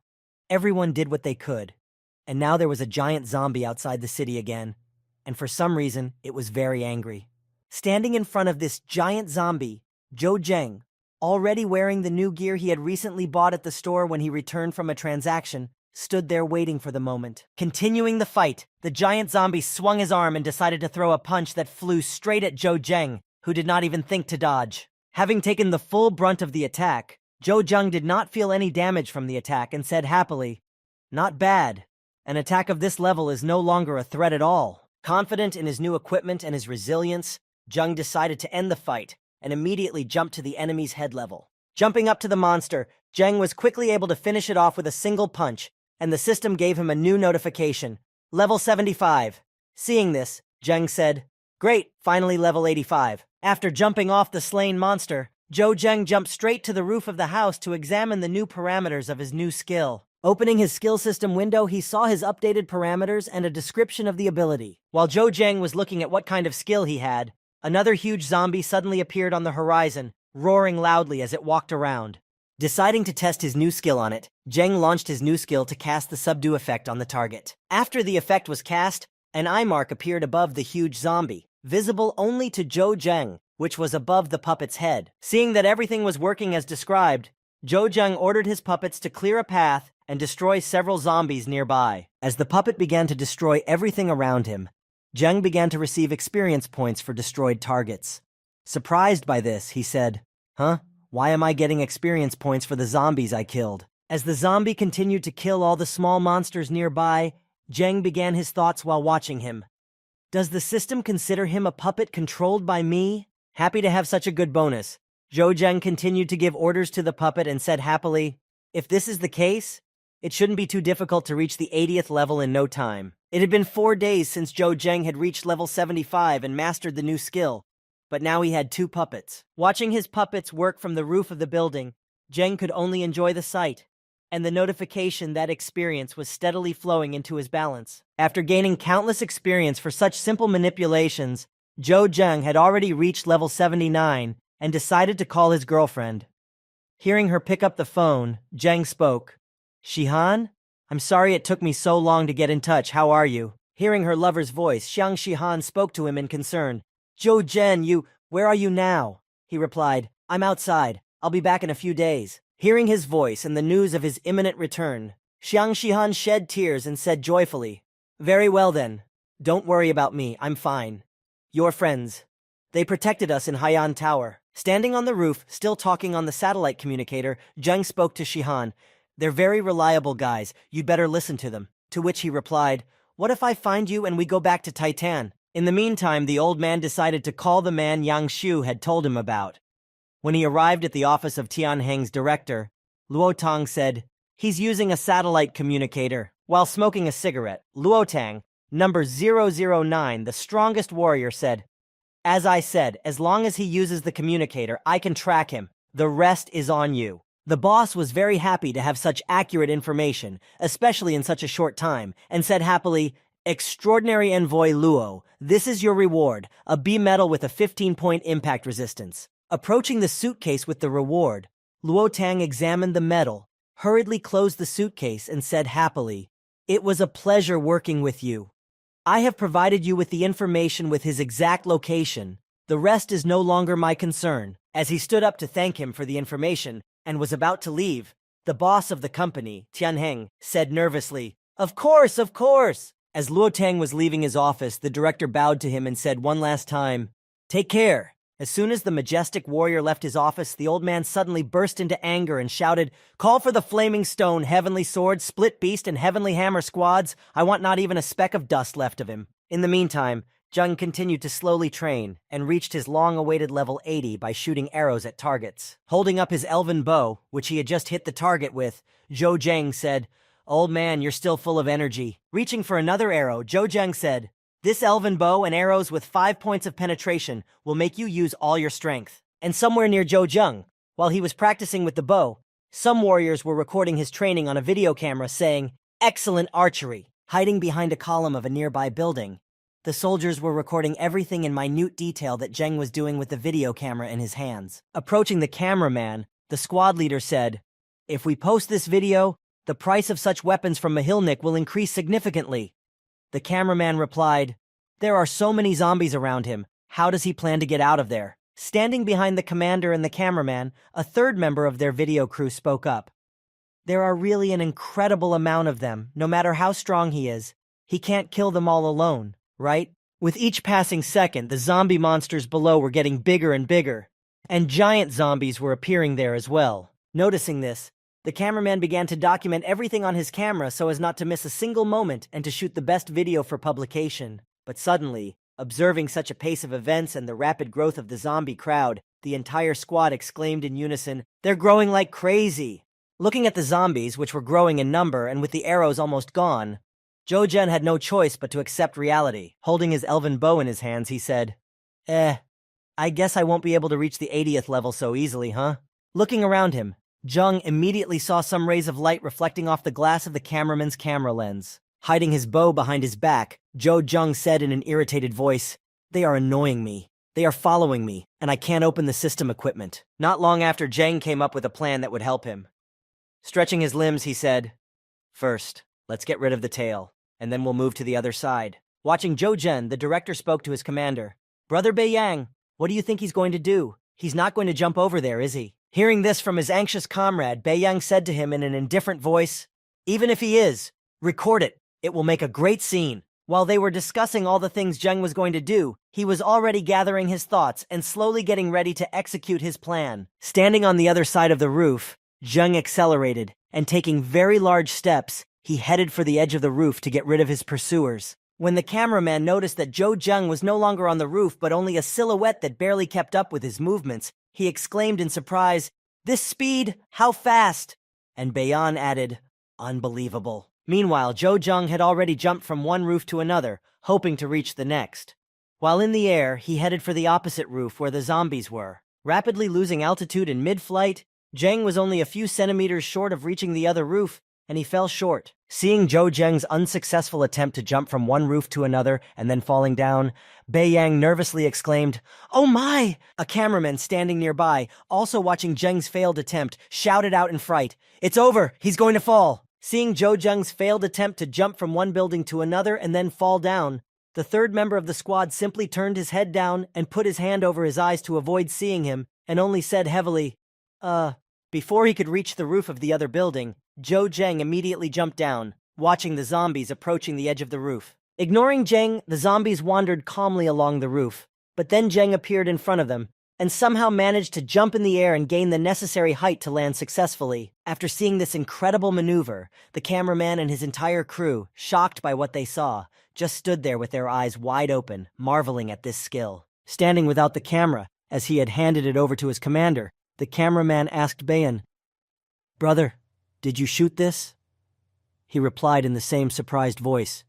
A: Everyone did what they could, and now there was a giant zombie outside the city again, and for some reason, it was very angry. Standing in front of this giant zombie, Zhou Zheng, already wearing the new gear he had recently bought at the store when he returned from a transaction, stood there waiting for the moment. Continuing the fight, the giant zombie swung his arm and decided to throw a punch that flew straight at Zhou Zheng, who did not even think to dodge. Having taken the full brunt of the attack, Zhou Zheng did not feel any damage from the attack and said happily, "Not bad. An attack of this level is no longer a threat at all." Confident in his new equipment and his resilience, Zheng decided to end the fight and immediately jumped to the enemy's head level. Jumping up to the monster, Zheng was quickly able to finish it off with a single punch, and the system gave him a new notification. Level 75. Seeing this, Zheng said, "Great, finally level 85. After jumping off the slain monster, Zhou Zheng jumped straight to the roof of the house to examine the new parameters of his new skill. Opening his skill system window, he saw his updated parameters and a description of the ability. While Zhou Zheng was looking at what kind of skill he had, another huge zombie suddenly appeared on the horizon, roaring loudly as it walked around. Deciding to test his new skill on it, Zheng launched his new skill to cast the subdue effect on the target. After the effect was cast, an eye mark appeared above the huge zombie, visible only to Zhou Zheng, which was above the puppet's head. Seeing that everything was working as described, Zhou Zheng ordered his puppets to clear a path and destroy several zombies nearby. As the puppet began to destroy everything around him, Zheng began to receive experience points for destroyed targets. Surprised by this, he said, "Huh? Why am I getting experience points for the zombies I killed?" As the zombie continued to kill all the small monsters nearby, Zheng began his thoughts while watching him. Does the system consider him a puppet controlled by me? Happy to have such a good bonus, Zhou Zheng continued to give orders to the puppet and said happily, "If this is the case, It shouldn't be too difficult to reach the 80th level in no time. It had been 4 days since Zhou Zheng had reached level 75 and mastered the new skill, but now he had 2 puppets. Watching his puppets work from the roof of the building, Zheng could only enjoy the sight, and the notification that experience was steadily flowing into his balance. After gaining countless experience for such simple manipulations, Zhou Zheng had already reached level 79 and decided to call his girlfriend. Hearing her pick up the phone, Zheng spoke. "Shihan? I'm sorry it took me so long to get in touch. How are you?" Hearing her lover's voice, Xiang Shihan spoke to him in concern. "Zhou Zhen, where are you now?" He replied, "I'm outside. I'll be back in a few days." Hearing his voice and the news of his imminent return, Xiang Shihan shed tears and said joyfully, "Very well then. Don't worry about me. I'm fine. Your friends. They protected us in Haiyan Tower." Standing on the roof, still talking on the satellite communicator, Zheng spoke to Shihan. "They're very reliable guys. You'd better listen to them." To which he replied, "What if I find you and we go back to Titan?" In the meantime, the old man decided to call the man Yang Shu had told him about. When he arrived at the office of Tianheng's director, Luo Tang said, "He's using a satellite communicator." While smoking a cigarette, Luo Tang, number 009, the strongest warrior, said, "As I said, as long as he uses the communicator, I can track him. The rest is on you." The boss was very happy to have such accurate information, especially in such a short time, and said happily, "Extraordinary Envoy Luo, this is your reward, a B medal with a 15-point impact resistance." Approaching the suitcase with the reward, Luo Tang examined the medal, hurriedly closed the suitcase, and said happily, "It was a pleasure working with you. I have provided you with the information with his exact location. The rest is no longer my concern." As he stood up to thank him for the information and was about to leave, the boss of the company, Tianheng, said nervously, Of course, of course." As Luo Tang was leaving his office, the director bowed to him and said one last time, "Take care." As soon as the majestic warrior left his office, the old man suddenly burst into anger and shouted, "Call for the Flaming Stone, Heavenly Sword, Split Beast, and Heavenly Hammer squads. I want not even a speck of dust left of him." In the meantime, Zheng continued to slowly train and reached his long-awaited level 80 by shooting arrows at targets. Holding up his elven bow, which he had just hit the target with, Zhou Zheng said, "Old man, you're still full of energy." Reaching for another arrow, Zhou Zheng said, "This elven bow and arrows with 5 points of penetration will make you use all your strength." And somewhere near Zhou Zheng, while he was practicing with the bow, some warriors were recording his training on a video camera saying, "Excellent archery." Hiding behind a column of a nearby building, the soldiers were recording everything in minute detail that Zheng was doing with the video camera in his hands. Approaching the cameraman, the squad leader said, "If we post this video, the price of such weapons from Mahilnik will increase significantly." The cameraman replied, "There are so many zombies around him. How does he plan to get out of there?" Standing behind the commander and the cameraman, a third member of their video crew spoke up. "There are really an incredible amount of them. No matter how strong he is, he can't kill them all alone, right?" With each passing second, the zombie monsters below were getting bigger and bigger, and giant zombies were appearing there as well. Noticing this, the cameraman began to document everything on his camera so as not to miss a single moment and to shoot the best video for publication. But suddenly, observing such a pace of events and the rapid growth of the zombie crowd, the entire squad exclaimed in unison, "They're growing like crazy!" Looking at the zombies, which were growing in number and with the arrows almost gone, Zhou Zhen had no choice but to accept reality. Holding his elven bow in his hands, he said, I guess I won't be able to reach the 80th level so easily, huh?" Looking around him, Zheng immediately saw some rays of light reflecting off the glass of the cameraman's camera lens. Hiding his bow behind his back, Zhou Zheng said in an irritated voice, "They are annoying me. They are following me, and I can't open the system equipment." Not long after, Zheng came up with a plan that would help him. Stretching his limbs, he said, "First, let's get rid of the tail, and then we'll move to the other side." Watching Zhou Zhen, the director spoke to his commander. "Brother Beiyang, what do you think he's going to do? He's not going to jump over there, is he?" Hearing this from his anxious comrade, Beiyang said to him in an indifferent voice, "Even if he is, record it. It will make a great scene." While they were discussing all the things Zheng was going to do, he was already gathering his thoughts and slowly getting ready to execute his plan. Standing on the other side of the roof, Zheng accelerated, and taking very large steps, he headed for the edge of the roof to get rid of his pursuers. When the cameraman noticed that Zhou Zheng was no longer on the roof but only a silhouette that barely kept up with his movements, he exclaimed in surprise, "This speed? How fast?" And Bayan added, Unbelievable. Meanwhile, Zhou Zheng had already jumped from one roof to another, hoping to reach the next. While in the air, he headed for the opposite roof where the zombies were. Rapidly losing altitude in mid-flight, Zheng was only a few centimeters short of reaching the other roof, and he fell short. Seeing Zhou Zheng's unsuccessful attempt to jump from one roof to another and then falling down, Bei Yang nervously exclaimed, "Oh my!" A cameraman standing nearby, also watching Zheng's failed attempt, shouted out in fright, "It's over! He's going to fall!" Seeing Zhou Zheng's failed attempt to jump from one building to another and then fall down, the third member of the squad simply turned his head down and put his hand over his eyes to avoid seeing him, and only said heavily, Before he could reach the roof of the other building, Zhou Zheng immediately jumped down, watching the zombies approaching the edge of the roof. Ignoring Zheng, the zombies wandered calmly along the roof, but then Zheng appeared in front of them, and somehow managed to jump in the air and gain the necessary height to land successfully. After seeing this incredible maneuver, the cameraman and his entire crew, shocked by what they saw, just stood there with their eyes wide open, marveling at this skill. Standing without the camera, as he had handed it over to his commander, the cameraman asked Bayan, "Brother, did you shoot this?" He replied in the same surprised voice,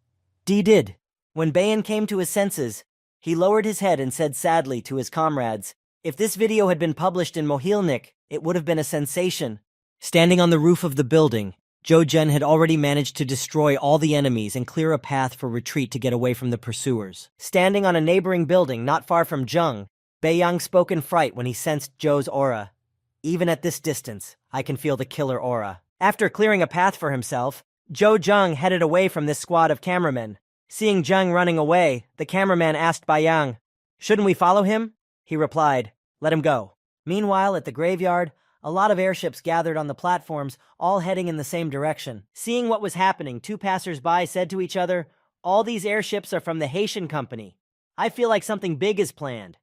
A: "D did." When Bayan came to his senses, he lowered his head and said sadly to his comrades, "If this video had been published in Mohilnik, it would have been a sensation." Standing on the roof of the building, Zhou Zheng had already managed to destroy all the enemies and clear a path for retreat to get away from the pursuers. Standing on a neighboring building not far from Zheng, Beiyang spoke in fright when he sensed Zhou's aura. "Even at this distance, I can feel the killer aura." After clearing a path for himself, Zhou Zheng headed away from this squad of cameramen. Seeing Zheng running away, the cameraman asked Beiyang, "Shouldn't we follow him?" He replied, "Let him go." Meanwhile, at the graveyard, a lot of airships gathered on the platforms, all heading in the same direction. Seeing what was happening, two passers-by said to each other, "All these airships are from the Haitian company. I feel like something big is planned."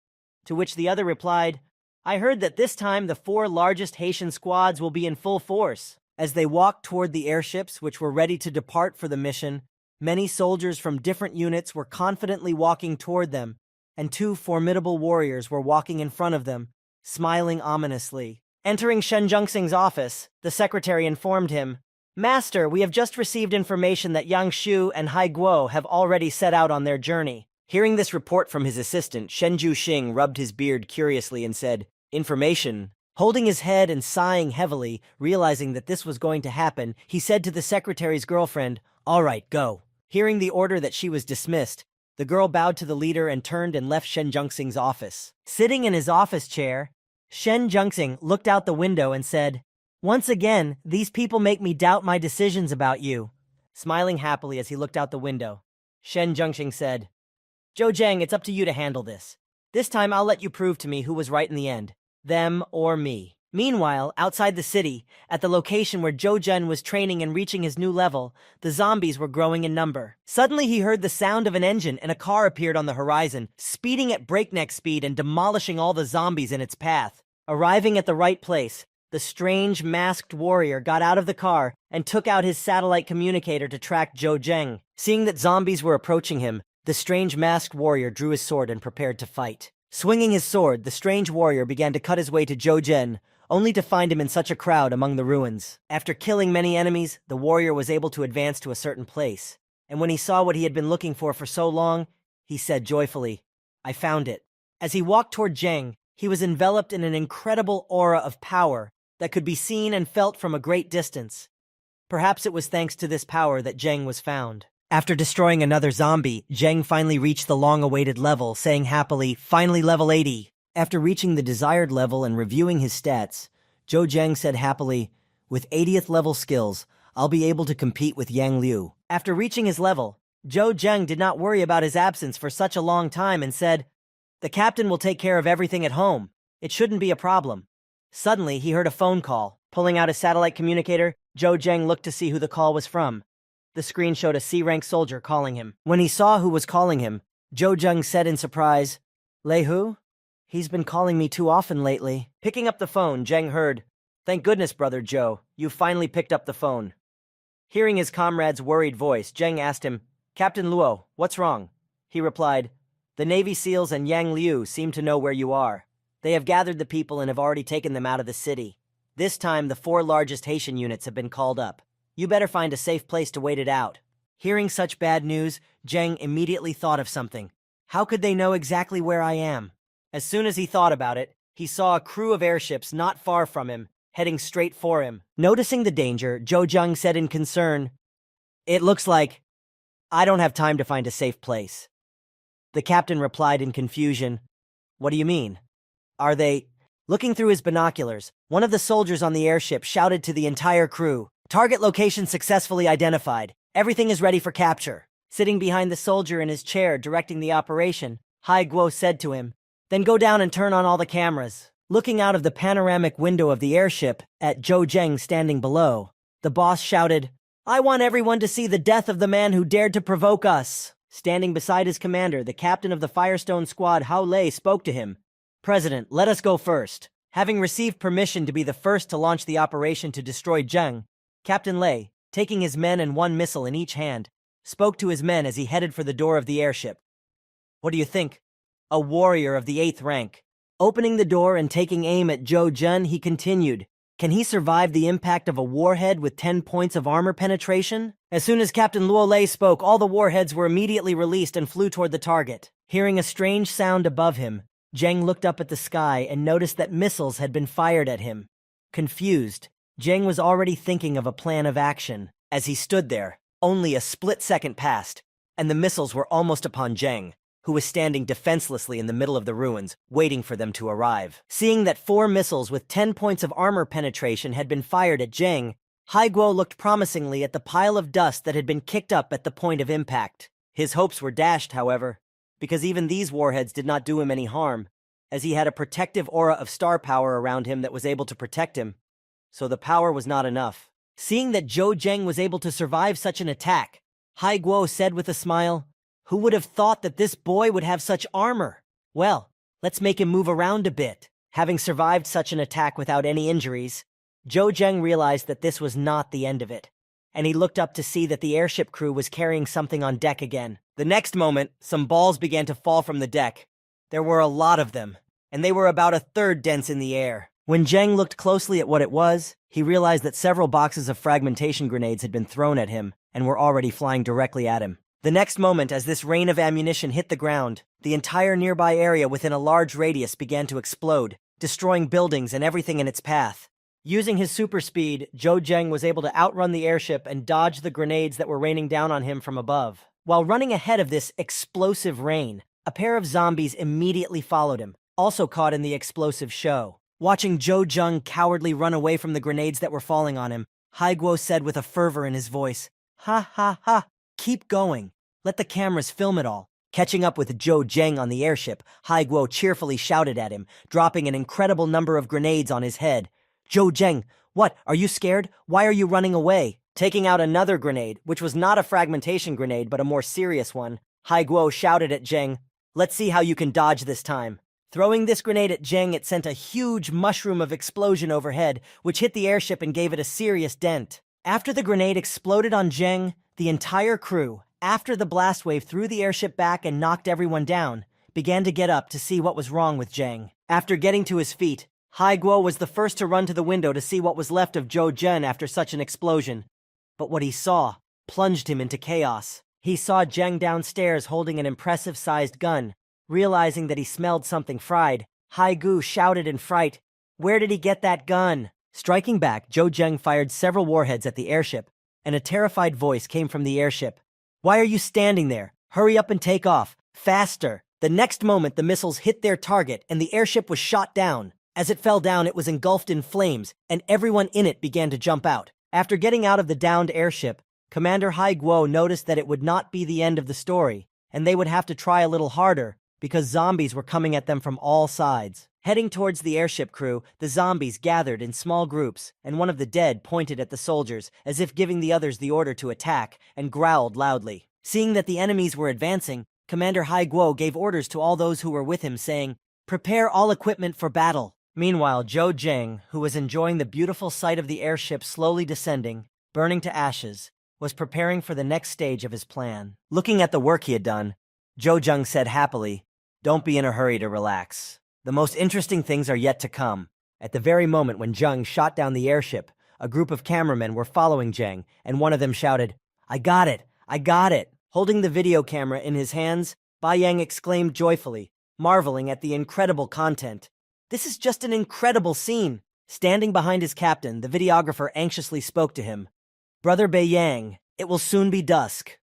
A: To which the other replied, "I heard that this time the 4 largest Haitian squads will be in full force." As they walked toward the airships, which were ready to depart for the mission, many soldiers from different units were confidently walking toward them, and 2 formidable warriors were walking in front of them, smiling ominously. Entering Shen Zhengxing's office, the secretary informed him, "Master, we have just received information that Yang Shu and Hai Guo have already set out on their journey." Hearing this report from his assistant, Shen Zhuxing rubbed his beard curiously and said, "Information?" Holding his head and sighing heavily, realizing that this was going to happen, he said to the secretary's girlfriend, "All right, go." Hearing the order that she was dismissed, the girl bowed to the leader and turned and left Shen Zhengxing's office. Sitting in his office chair, Shen Zhengxing looked out the window and said, "Once again, these people make me doubt my decisions about you." Smiling happily as he looked out the window, Shen Zhengxing said, "Zhou Zheng, it's up to you to handle this. This time I'll let you prove to me who was right in the end, them or me." Meanwhile, outside the city, at the location where Zhou Zheng was training and reaching his new level, the zombies were growing in number. Suddenly he heard the sound of an engine and a car appeared on the horizon, speeding at breakneck speed and demolishing all the zombies in its path. Arriving at the right place, the strange masked warrior got out of the car and took out his satellite communicator to track Zhou Zheng. Seeing that zombies were approaching him, the strange masked warrior drew his sword and prepared to fight. Swinging his sword, the strange warrior began to cut his way to Zhou Zheng, only to find him in such a crowd among the ruins. After killing many enemies, the warrior was able to advance to a certain place, and when he saw what he had been looking for so long, he said joyfully, "I found it." As he walked toward Zheng, he was enveloped in an incredible aura of power that could be seen and felt from a great distance. Perhaps it was thanks to this power that Zheng was found. After destroying another zombie, Zheng finally reached the long-awaited level, saying happily, "Finally level 80. After reaching the desired level and reviewing his stats, Zhou Zheng said happily, "With 80th level skills, I'll be able to compete with Yang Liu." After reaching his level, Zhou Zheng did not worry about his absence for such a long time and said, "The captain will take care of everything at home. It shouldn't be a problem." Suddenly, he heard a phone call. Pulling out his satellite communicator, Zhou Zheng looked to see who the call was from. The screen showed a C-rank soldier calling him. When he saw who was calling him, Zhou Zheng said in surprise, "Lei Hu? He's been calling me too often lately." Picking up the phone, Zheng heard, "Thank goodness, Brother Zhou, you finally picked up the phone." Hearing his comrade's worried voice, Zheng asked him, "Captain Luo, what's wrong?" He replied, "The Navy SEALs and Yang Liu seem to know where you are. They have gathered the people and have already taken them out of the city. This time, the 4 largest Haitian units have been called up. You better find a safe place to wait it out. Hearing such bad news, Zheng immediately thought of something. How could they know exactly where I am? As soon as he thought about it, he saw a crew of airships not far from him, heading straight for him. Noticing the danger, Zhou Zheng said in concern, "It looks like I don't have time to find a safe place." The captain replied in confusion, "What do you mean? Are they—" Looking through his binoculars, one of the soldiers on the airship shouted to the entire crew, "Target location successfully identified. Everything is ready for capture." Sitting behind the soldier in his chair directing the operation, Hai Guo said to him, "Then go down and turn on all the cameras." Looking out of the panoramic window of the airship at Zhou Zheng standing below, the boss shouted, "I want everyone to see the death of the man who dared to provoke us." Standing beside his commander, the captain of the Firestone Squad, Hao Lei, spoke to him. "President, let us go first." Having received permission to be the first to launch the operation to destroy Zheng, Captain Lei, taking his men and one missile in each hand, spoke to his men as he headed for the door of the airship. "What do you think? A warrior of the 8th rank." Opening the door and taking aim at Zhou Zheng, he continued, "Can he survive the impact of a warhead with 10 points of armor penetration?" As soon as Captain Luo Lei spoke, all the warheads were immediately released and flew toward the target. Hearing a strange sound above him, Zheng looked up at the sky and noticed that missiles had been fired at him. Confused, Zheng was already thinking of a plan of action. As he stood there, only a split second passed, and the missiles were almost upon Zheng, who was standing defenselessly in the middle of the ruins, waiting for them to arrive. Seeing that 4 missiles with 10 points of armor penetration had been fired at Zheng, Hai Guo looked promisingly at the pile of dust that had been kicked up at the point of impact. His hopes were dashed, however, because even these warheads did not do him any harm, as he had a protective aura of star power around him that was able to protect him. So the power was not enough. Seeing that Zhou Zheng was able to survive such an attack, Hai Guo said with a smile, "Who would have thought that this boy would have such armor? Well, let's make him move around a bit." Having survived such an attack without any injuries, Zhou Zheng realized that this was not the end of it, and he looked up to see that the airship crew was carrying something on deck again. The next moment, some balls began to fall from the deck. There were a lot of them, and they were about a third dense in the air. When Zheng looked closely at what it was, he realized that several boxes of fragmentation grenades had been thrown at him and were already flying directly at him. The next moment, as this rain of ammunition hit the ground, the entire nearby area within a large radius began to explode, destroying buildings and everything in its path. Using his super speed, Zhou Zheng was able to outrun the airship and dodge the grenades that were raining down on him from above. While running ahead of this explosive rain, a pair of zombies immediately followed him, also caught in the explosive show. Watching Zhou Zheng cowardly run away from the grenades that were falling on him, Hai Guo said with a fervor in his voice, "Ha ha ha, keep going. Let the cameras film it all." Catching up with Zhou Zheng on the airship, Hai Guo cheerfully shouted at him, dropping an incredible number of grenades on his head. "Zhou Zheng, what, are you scared? Why are you running away?" Taking out another grenade, which was not a fragmentation grenade but a more serious one, Hai Guo shouted at Zheng, "Let's see how you can dodge this time." Throwing this grenade at Zheng, it sent a huge mushroom of explosion overhead, which hit the airship and gave it a serious dent. After the grenade exploded on Zheng, the entire crew, after the blast wave threw the airship back and knocked everyone down, began to get up to see what was wrong with Zheng. After getting to his feet, Hai Guo was the first to run to the window to see what was left of Zhou Zheng after such an explosion. But what he saw plunged him into chaos. He saw Zheng downstairs holding an impressive-sized gun. Realizing that he smelled something fried, Hai Guo shouted in fright, "Where did he get that gun?" Striking back, Zhou Zheng fired several warheads at the airship, and a terrified voice came from the airship. "Why are you standing there? Hurry up and take off. Faster!" The next moment, the missiles hit their target, and the airship was shot down. As it fell down, it was engulfed in flames, and everyone in it began to jump out. After getting out of the downed airship, Commander Hai Guo noticed that it would not be the end of the story, and they would have to try a little harder, because zombies were coming at them from all sides. Heading towards the airship crew, the zombies gathered in small groups, and one of the dead pointed at the soldiers, as if giving the others the order to attack, and growled loudly. Seeing that the enemies were advancing, Commander Hai Guo gave orders to all those who were with him, saying, "Prepare all equipment for battle." Meanwhile, Zhou Zheng, who was enjoying the beautiful sight of the airship slowly descending, burning to ashes, was preparing for the next stage of his plan. Looking at the work he had done, Zhou Zheng said happily, "Don't be in a hurry to relax. The most interesting things are yet to come." At the very moment when Zheng shot down the airship, a group of cameramen were following Zhang, and one of them shouted, "I got it! I got it!" Holding the video camera in his hands, Bai Yang exclaimed joyfully, marveling at the incredible content. "This is just an incredible scene!" Standing behind his captain, the videographer anxiously spoke to him. "Brother Bai Yang, it will soon be dusk.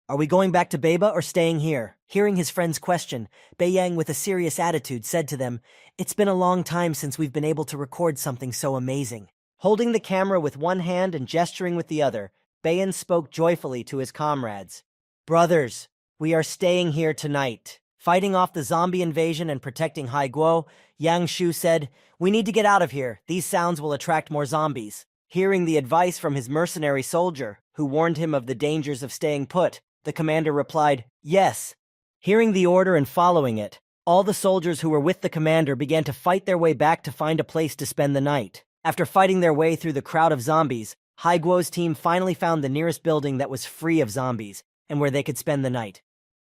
A: Are we going back to Beba or staying here?" Hearing his friend's question, Bai Yang with a serious attitude said to them, "It's been a long time since we've been able to record something so amazing." Holding the camera with one hand and gesturing with the other, Bai Yang spoke joyfully to his comrades. "Brothers, we are staying here tonight. Fighting off the zombie invasion and protecting Haiguo," Yang Shu said, "We need to get out of here. These sounds will attract more zombies." Hearing the advice from his mercenary soldier, who warned him of the dangers of staying put, the commander replied, "Yes." Hearing the order and following it, all the soldiers who were with the commander began to fight their way back to find a place to spend the night. After fighting their way through the crowd of zombies, Haiguo's team finally found the nearest building that was free of zombies and where they could spend the night.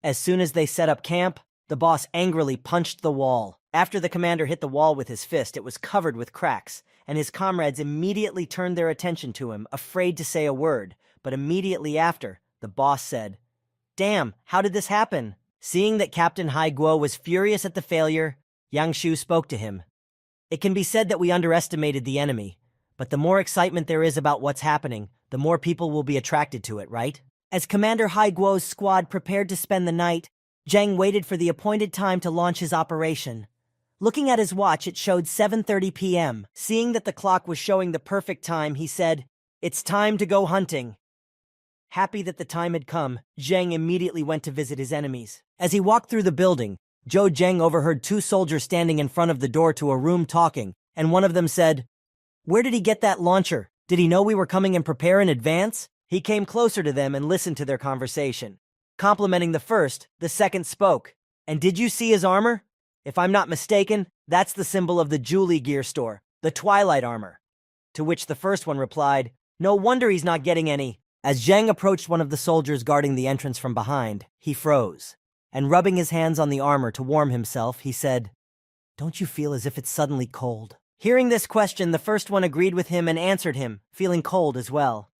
A: As soon as they set up camp, the boss angrily punched the wall. After the commander hit the wall with his fist, it was covered with cracks, and his comrades immediately turned their attention to him, afraid to say a word. But immediately after, the boss said, "Damn, how did this happen?" Seeing that Captain Haiguo was furious at the failure, Yang Shu spoke to him. "It can be said that we underestimated the enemy, but the more excitement there is about what's happening, the more people will be attracted to it, right?" As Commander Haiguo's squad prepared to spend the night, Zhang waited for the appointed time to launch his operation. Looking at his watch, it showed 7:30 p.m. Seeing that the clock was showing the perfect time, he said, "It's time to go hunting." Happy that the time had come, Zhang immediately went to visit his enemies. As he walked through the building, Zhou Zheng overheard two soldiers standing in front of the door to a room talking, and one of them said, "Where did he get that launcher? Did he know we were coming and prepare in advance?" He came closer to them and listened to their conversation. Complimenting the first, the second spoke, "And did you see his armor? If I'm not mistaken, that's the symbol of the Julie gear store, the Twilight armor." To which the first one replied, "No wonder he's not getting any." As Zhang approached one of the soldiers guarding the entrance from behind, he froze, and rubbing his hands on the armor to warm himself, he said, "Don't you feel as if it's suddenly cold?" Hearing this question, the first one agreed with him and answered him, feeling cold as well.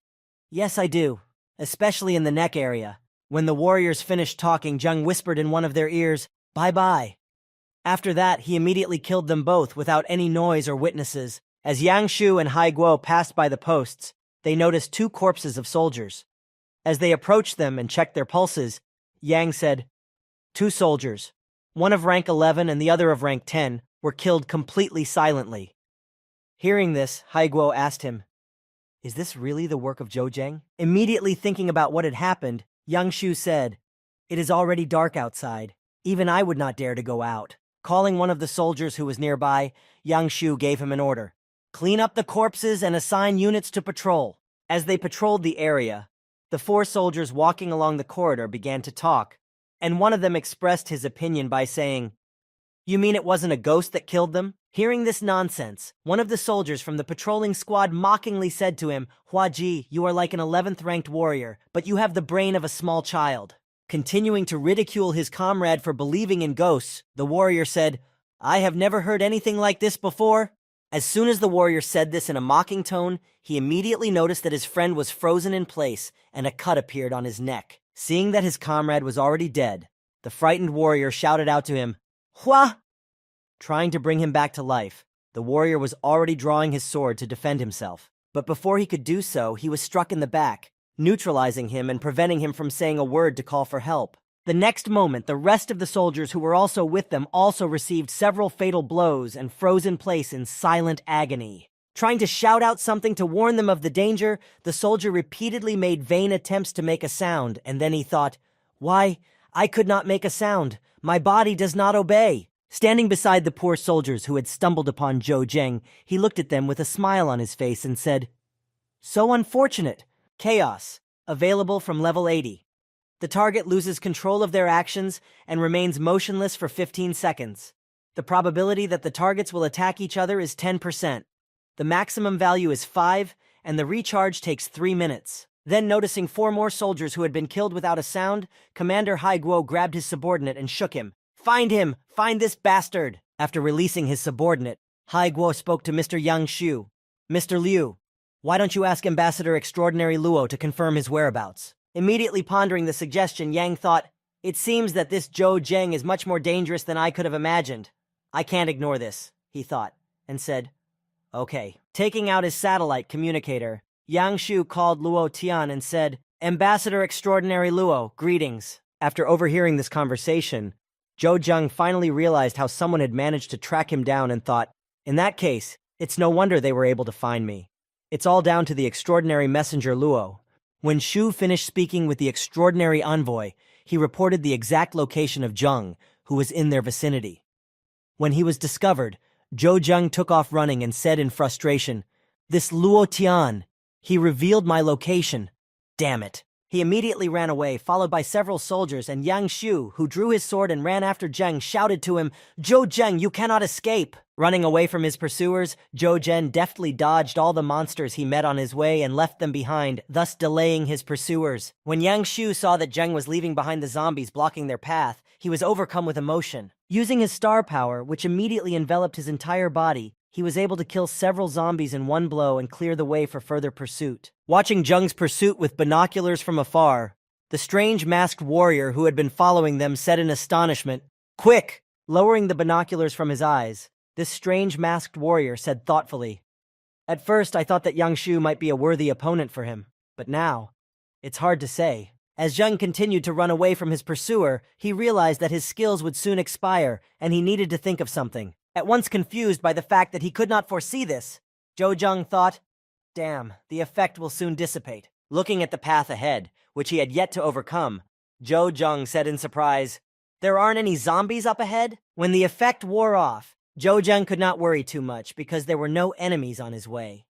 A: "Yes, I do, especially in the neck area." When the warriors finished talking, Zhang whispered in one of their ears, "Bye-bye." After that, he immediately killed them both without any noise or witnesses. As Yang Shu and Haiguo passed by the posts, they noticed two corpses of soldiers. As they approached them and checked their pulses, Yang said, "Two soldiers, one of rank 11 and the other of rank 10, were killed completely silently." Hearing this, Haiguo asked him, "Is this really the work of Zhou Zheng?" Immediately thinking about what had happened, Yang Shu said, "It is already dark outside. Even I would not dare to go out." Calling one of the soldiers who was nearby, Yang Shu gave him an order. "Clean up the corpses and assign units to patrol." As they patrolled the area, the four soldiers walking along the corridor began to talk, and one of them expressed his opinion by saying, "You mean it wasn't a ghost that killed them?" Hearing this nonsense, one of the soldiers from the patrolling squad mockingly said to him, "Hua Ji, you are like an 11th ranked warrior, but you have the brain of a small child." Continuing to ridicule his comrade for believing in ghosts, the warrior said, "I have never heard anything like this before." As soon as the warrior said this in a mocking tone, he immediately noticed that his friend was frozen in place and a cut appeared on his neck. Seeing that his comrade was already dead, the frightened warrior shouted out to him, "Hua!" Trying to bring him back to life, the warrior was already drawing his sword to defend himself. But before he could do so, he was struck in the back, neutralizing him and preventing him from saying a word to call for help. The next moment, the rest of the soldiers who were also with them also received several fatal blows and froze in place in silent agony. Trying to shout out something to warn them of the danger, the soldier repeatedly made vain attempts to make a sound, and then he thought, "Why, I could not make a sound. My body does not obey." Standing beside the poor soldiers who had stumbled upon Zhou Zheng, he looked at them with a smile on his face and said, "So unfortunate. Chaos. Available from level 80. The target loses control of their actions and remains motionless for 15 seconds. The probability that the targets will attack each other is 10%. The maximum value is 5, and the recharge takes 3 minutes." Then, noticing 4 more soldiers who had been killed without a sound, Commander Haiguo grabbed his subordinate and shook him. "Find him! Find this bastard!" After releasing his subordinate, Haiguo spoke to Mr. Yang Shu. "Mr. Liu, Why don't you ask Ambassador Extraordinary Luo to confirm his whereabouts? Immediately pondering the suggestion, Yang thought, it seems that this Zhou Zheng is much more dangerous than I could have imagined. I can't ignore this, he thought, and said, okay. Taking out his satellite communicator, Yang Shu called Luo Tian and said, Ambassador Extraordinary Luo, greetings. After overhearing this conversation, Zhou Zheng finally realized how someone had managed to track him down and thought, in that case, it's no wonder they were able to find me. It's all down to the extraordinary messenger Luo. When Shu finished speaking with the extraordinary envoy, he reported the exact location of Zheng, who was in their vicinity. When he was discovered, Zhou Zheng took off running and said in frustration, this Luo Tian, he revealed my location. Damn it. He immediately ran away, followed by several soldiers, and Yang Shu, who drew his sword and ran after Zheng, shouted to him, Zhou Zheng, you cannot escape! Running away from his pursuers, Zhou Zheng deftly dodged all the monsters he met on his way and left them behind, thus delaying his pursuers. When Yang Shu saw that Zheng was leaving behind the zombies blocking their path, he was overcome with emotion. Using his star power, which immediately enveloped his entire body, he was able to kill several zombies in one blow and clear the way for further pursuit. Watching Zheng's pursuit with binoculars from afar, the strange masked warrior who had been following them said in astonishment, quick! Lowering the binoculars from his eyes, this strange masked warrior said thoughtfully, at first I thought that Yang Shu might be a worthy opponent for him, but now, it's hard to say. As Zheng continued to run away from his pursuer, he realized that his skills would soon expire and he needed to think of something. At once confused by the fact that he could not foresee this, Zhou Zheng thought, damn, the effect will soon dissipate. Looking at the path ahead, which he had yet to overcome, Zhou Zheng said in surprise, there aren't any zombies up ahead? When the effect wore off, Zhou Zheng could not worry too much because there were no enemies on his way.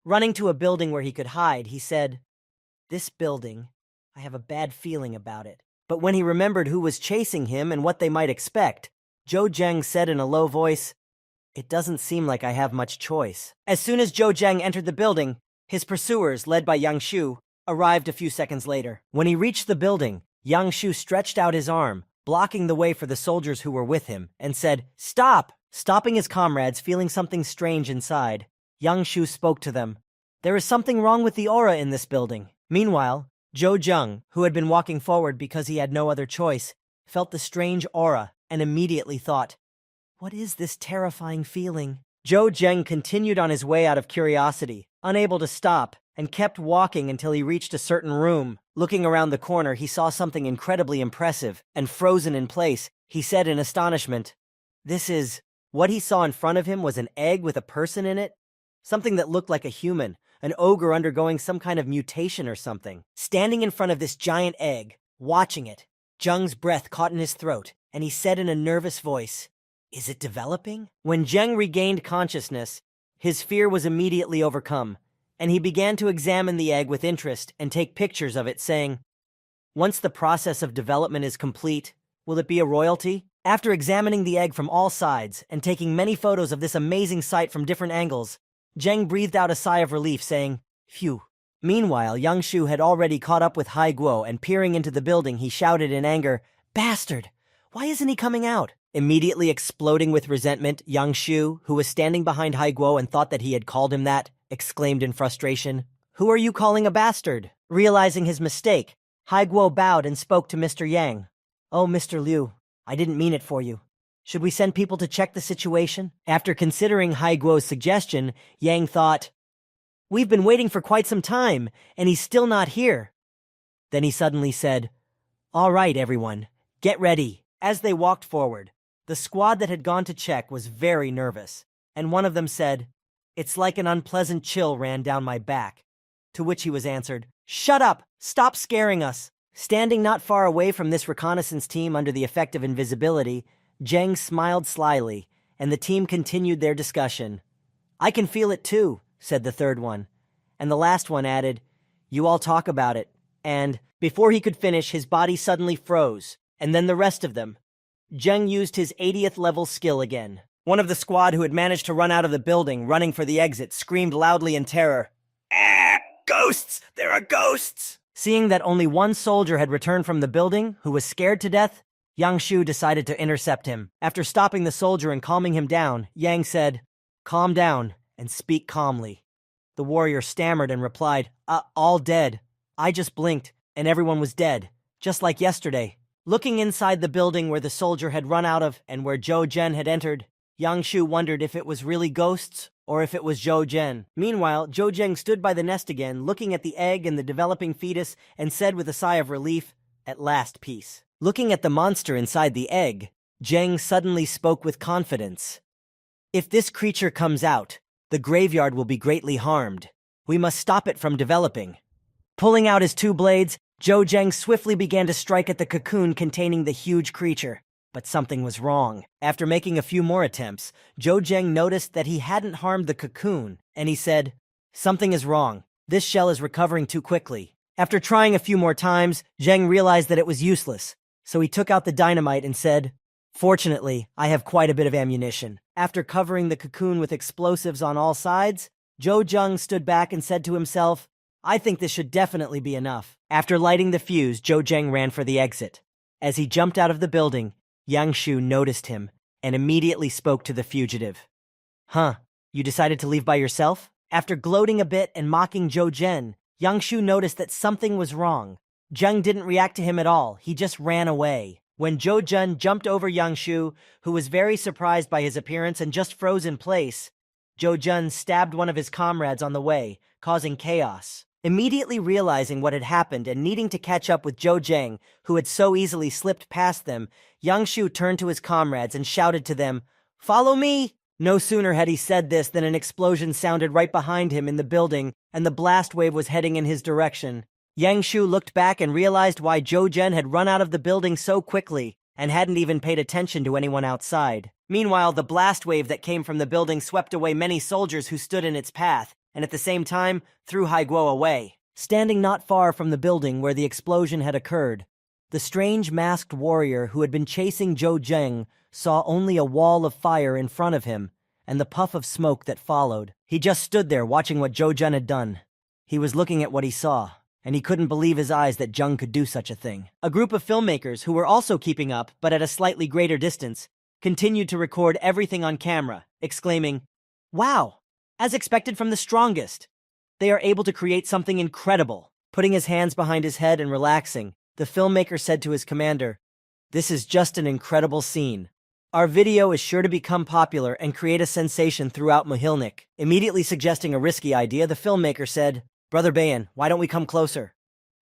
A: Running to a building where he could hide, he said, this building, I have a bad feeling about it. But when he remembered who was chasing him and what they might expect, Zhou Zheng said in a low voice, it doesn't seem like I have much choice. As soon as Zhou Zheng entered the building, his pursuers, led by Yang Shu, arrived a few seconds later. When he reached the building, Yang Shu stretched out his arm, blocking the way for the soldiers who were with him, and said, stop! Stopping his comrades, feeling something strange inside, Yang Shu spoke to them. There is something wrong with the aura in this building. Meanwhile, Zhou Zheng, who had been walking forward because he had no other choice, felt the strange aura and immediately thought, what is this terrifying feeling? Zhou Zheng continued on his way out of curiosity, unable to stop, and kept walking until he reached a certain room. Looking around the corner, he saw something incredibly impressive, and frozen in place, he said in astonishment, this is... What he saw in front of him was an egg with a person in it? Something that looked like a human, an ogre undergoing some kind of mutation or something. Standing in front of this giant egg, watching it, Zheng's breath caught in his throat, and he said in a nervous voice, is it developing? When Zheng regained consciousness, his fear was immediately overcome, and he began to examine the egg with interest and take pictures of it, saying, once the process of development is complete, will it be a royalty? After examining the egg from all sides and taking many photos of this amazing sight from different angles, Zheng breathed out a sigh of relief, saying, phew. Meanwhile, Yang Shu had already caught up with Hai Guo, and peering into the building, he shouted in anger, bastard! Why isn't he coming out? Immediately exploding with resentment, Yang Shu, who was standing behind Hai Guo and thought that he had called him that, exclaimed in frustration, who are you calling a bastard? Realizing his mistake, Hai Guo bowed and spoke to Mr. Yang. Oh, Mr. Liu, I didn't mean it for you. Should we send people to check the situation? After considering Hai Guo's suggestion, Yang thought, we've been waiting for quite some time, and he's still not here. Then he suddenly said, all right, everyone, get ready. As they walked forward, the squad that had gone to check was very nervous, and one of them said, it's like an unpleasant chill ran down my back. To which he was answered, shut up! Stop scaring us! Standing not far away from this reconnaissance team under the effect of invisibility, Zheng smiled slyly, and the team continued their discussion. I can feel it too, said the third one. And the last one added, you all talk about it. And, before he could finish, his body suddenly froze, and then the rest of them. Zheng used his 80th level skill again. One of the squad who had managed to run out of the building, running for the exit, screamed loudly in terror. Ah! Ghosts! There are ghosts! Seeing that only one soldier had returned from the building, who was scared to death, Yang Shu decided to intercept him. After stopping the soldier and calming him down, Yang said, calm down and speak calmly. The warrior stammered and replied, all dead. I just blinked, and everyone was dead, just like yesterday. Looking inside the building where the soldier had run out of and where Zhou Zhen had entered, Yang Shu wondered if it was really ghosts or if it was Zhou Zhen. Meanwhile, Zhou Zhen stood by the nest again, looking at the egg and the developing fetus, and said with a sigh of relief, "At last, peace." Looking at the monster inside the egg, Zheng suddenly spoke with confidence. "If this creature comes out, the graveyard will be greatly harmed. We must stop it from developing." Pulling out his two blades, Zhou Zheng swiftly began to strike at the cocoon containing the huge creature. But something was wrong. After making a few more attempts, Zhou Zheng noticed that he hadn't harmed the cocoon, and he said, "Something is wrong. This shell is recovering too quickly." After trying a few more times, Zheng realized that it was useless, so he took out the dynamite and said, "Fortunately, I have quite a bit of ammunition." After covering the cocoon with explosives on all sides, Zhou Zheng stood back and said to himself, "I think this should definitely be enough." After lighting the fuse, Zhou Zheng ran for the exit. As he jumped out of the building, Yang Shu noticed him and immediately spoke to the fugitive. "Huh, you decided to leave by yourself?" After gloating a bit and mocking Zhou Zhen, Yang Shu noticed that something was wrong. Zheng didn't react to him at all, he just ran away. When Zhou Zhen jumped over Yang Shu, who was very surprised by his appearance and just froze in place, Zhou Zhen stabbed one of his comrades on the way, causing chaos. Immediately realizing what had happened and needing to catch up with Zhou Zheng, who had so easily slipped past them, Yang Shu turned to his comrades and shouted to them, "Follow me!" No sooner had he said this than an explosion sounded right behind him in the building, and the blast wave was heading in his direction. Yang Shu looked back and realized why Zhou Zhen had run out of the building so quickly and hadn't even paid attention to anyone outside. Meanwhile, the blast wave that came from the building swept away many soldiers who stood in its path, and at the same time, threw Haiguo away. Standing not far from the building where the explosion had occurred, the strange masked warrior who had been chasing Zhou Zheng saw only a wall of fire in front of him and the puff of smoke that followed. He just stood there watching what Zhou Zhen had done. He was looking at what he saw, and he couldn't believe his eyes that Zheng could do such a thing. A group of filmmakers who were also keeping up, but at a slightly greater distance, continued to record everything on camera, exclaiming, "Wow! As expected from the strongest. They are able to create something incredible." Putting his hands behind his head and relaxing, the filmmaker said to his commander, "This is just an incredible scene. Our video is sure to become popular and create a sensation throughout Mohilnik." Immediately suggesting a risky idea, the filmmaker said, "Brother Bayan, why don't we come closer?"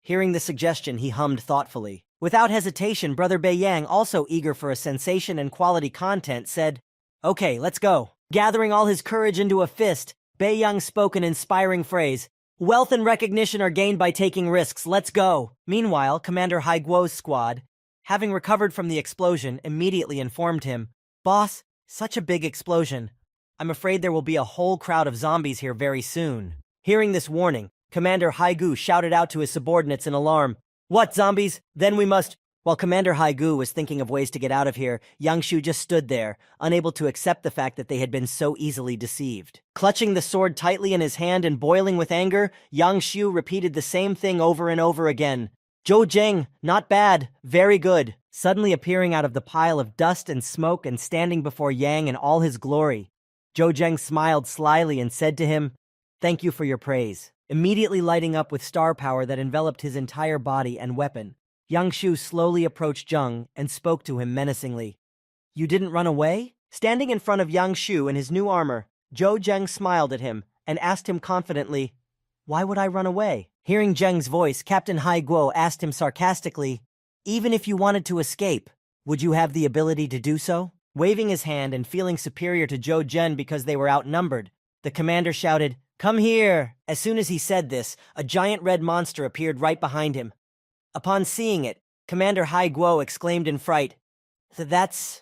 A: Hearing the suggestion, he hummed thoughtfully. Without hesitation, Brother Baiyang, also eager for a sensation and quality content, said, "Okay, let's go." Gathering all his courage into a fist, Baiyang spoke an inspiring phrase, "Wealth and recognition are gained by taking risks, let's go." Meanwhile, Commander Haiguo's squad, having recovered from the explosion, immediately informed him, "Boss, such a big explosion. I'm afraid there will be a whole crowd of zombies here very soon." Hearing this warning, Commander Haigu shouted out to his subordinates in alarm, "What, zombies? Then we must—" While Commander Haigu was thinking of ways to get out of here, Yang Shu just stood there, unable to accept the fact that they had been so easily deceived. Clutching the sword tightly in his hand and boiling with anger, Yang Shu repeated the same thing over and over again. "Zhou Zheng, not bad, very good." Suddenly appearing out of the pile of dust and smoke and standing before Yang in all his glory, Zhou Zheng smiled slyly and said to him, "Thank you for your praise." Immediately lighting up with star power that enveloped his entire body and weapon, Yang Shu slowly approached Zheng and spoke to him menacingly. "You didn't run away?" Standing in front of Yang Shu in his new armor, Zhou Zheng smiled at him and asked him confidently, "Why would I run away?" Hearing Zheng's voice, Captain Haiguo asked him sarcastically, "Even if you wanted to escape, would you have the ability to do so?" Waving his hand and feeling superior to Zhou Zhen because they were outnumbered, the commander shouted, "Come here!" As soon as he said this, a giant red monster appeared right behind him. Upon seeing it, Commander Haiguo exclaimed in fright, "That's...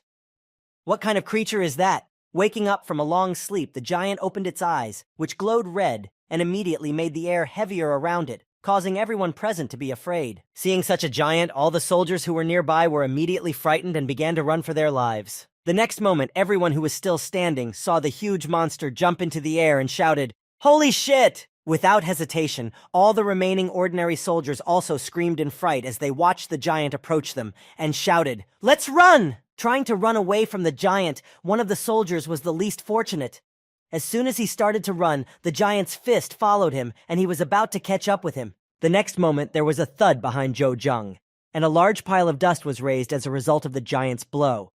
A: what kind of creature is that?" Waking up from a long sleep, the giant opened its eyes, which glowed red, and immediately made the air heavier around it, causing everyone present to be afraid. Seeing such a giant, all the soldiers who were nearby were immediately frightened and began to run for their lives. The next moment, everyone who was still standing saw the huge monster jump into the air and shouted, "Holy shit!" Without hesitation, all the remaining ordinary soldiers also screamed in fright as they watched the giant approach them and shouted, "Let's run!" Trying to run away from the giant, one of the soldiers was the least fortunate. As soon as he started to run, the giant's fist followed him, and he was about to catch up with him. The next moment, there was a thud behind Zhou Zheng, and a large pile of dust was raised as a result of the giant's blow.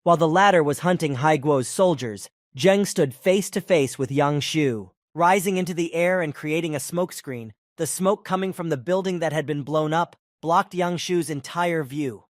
A: While the latter was hunting Hai Guo's soldiers, Zheng stood face to face with Yang Shu. Rising into the air and creating a smokescreen, the smoke coming from the building that had been blown up blocked Yang Shu's entire view.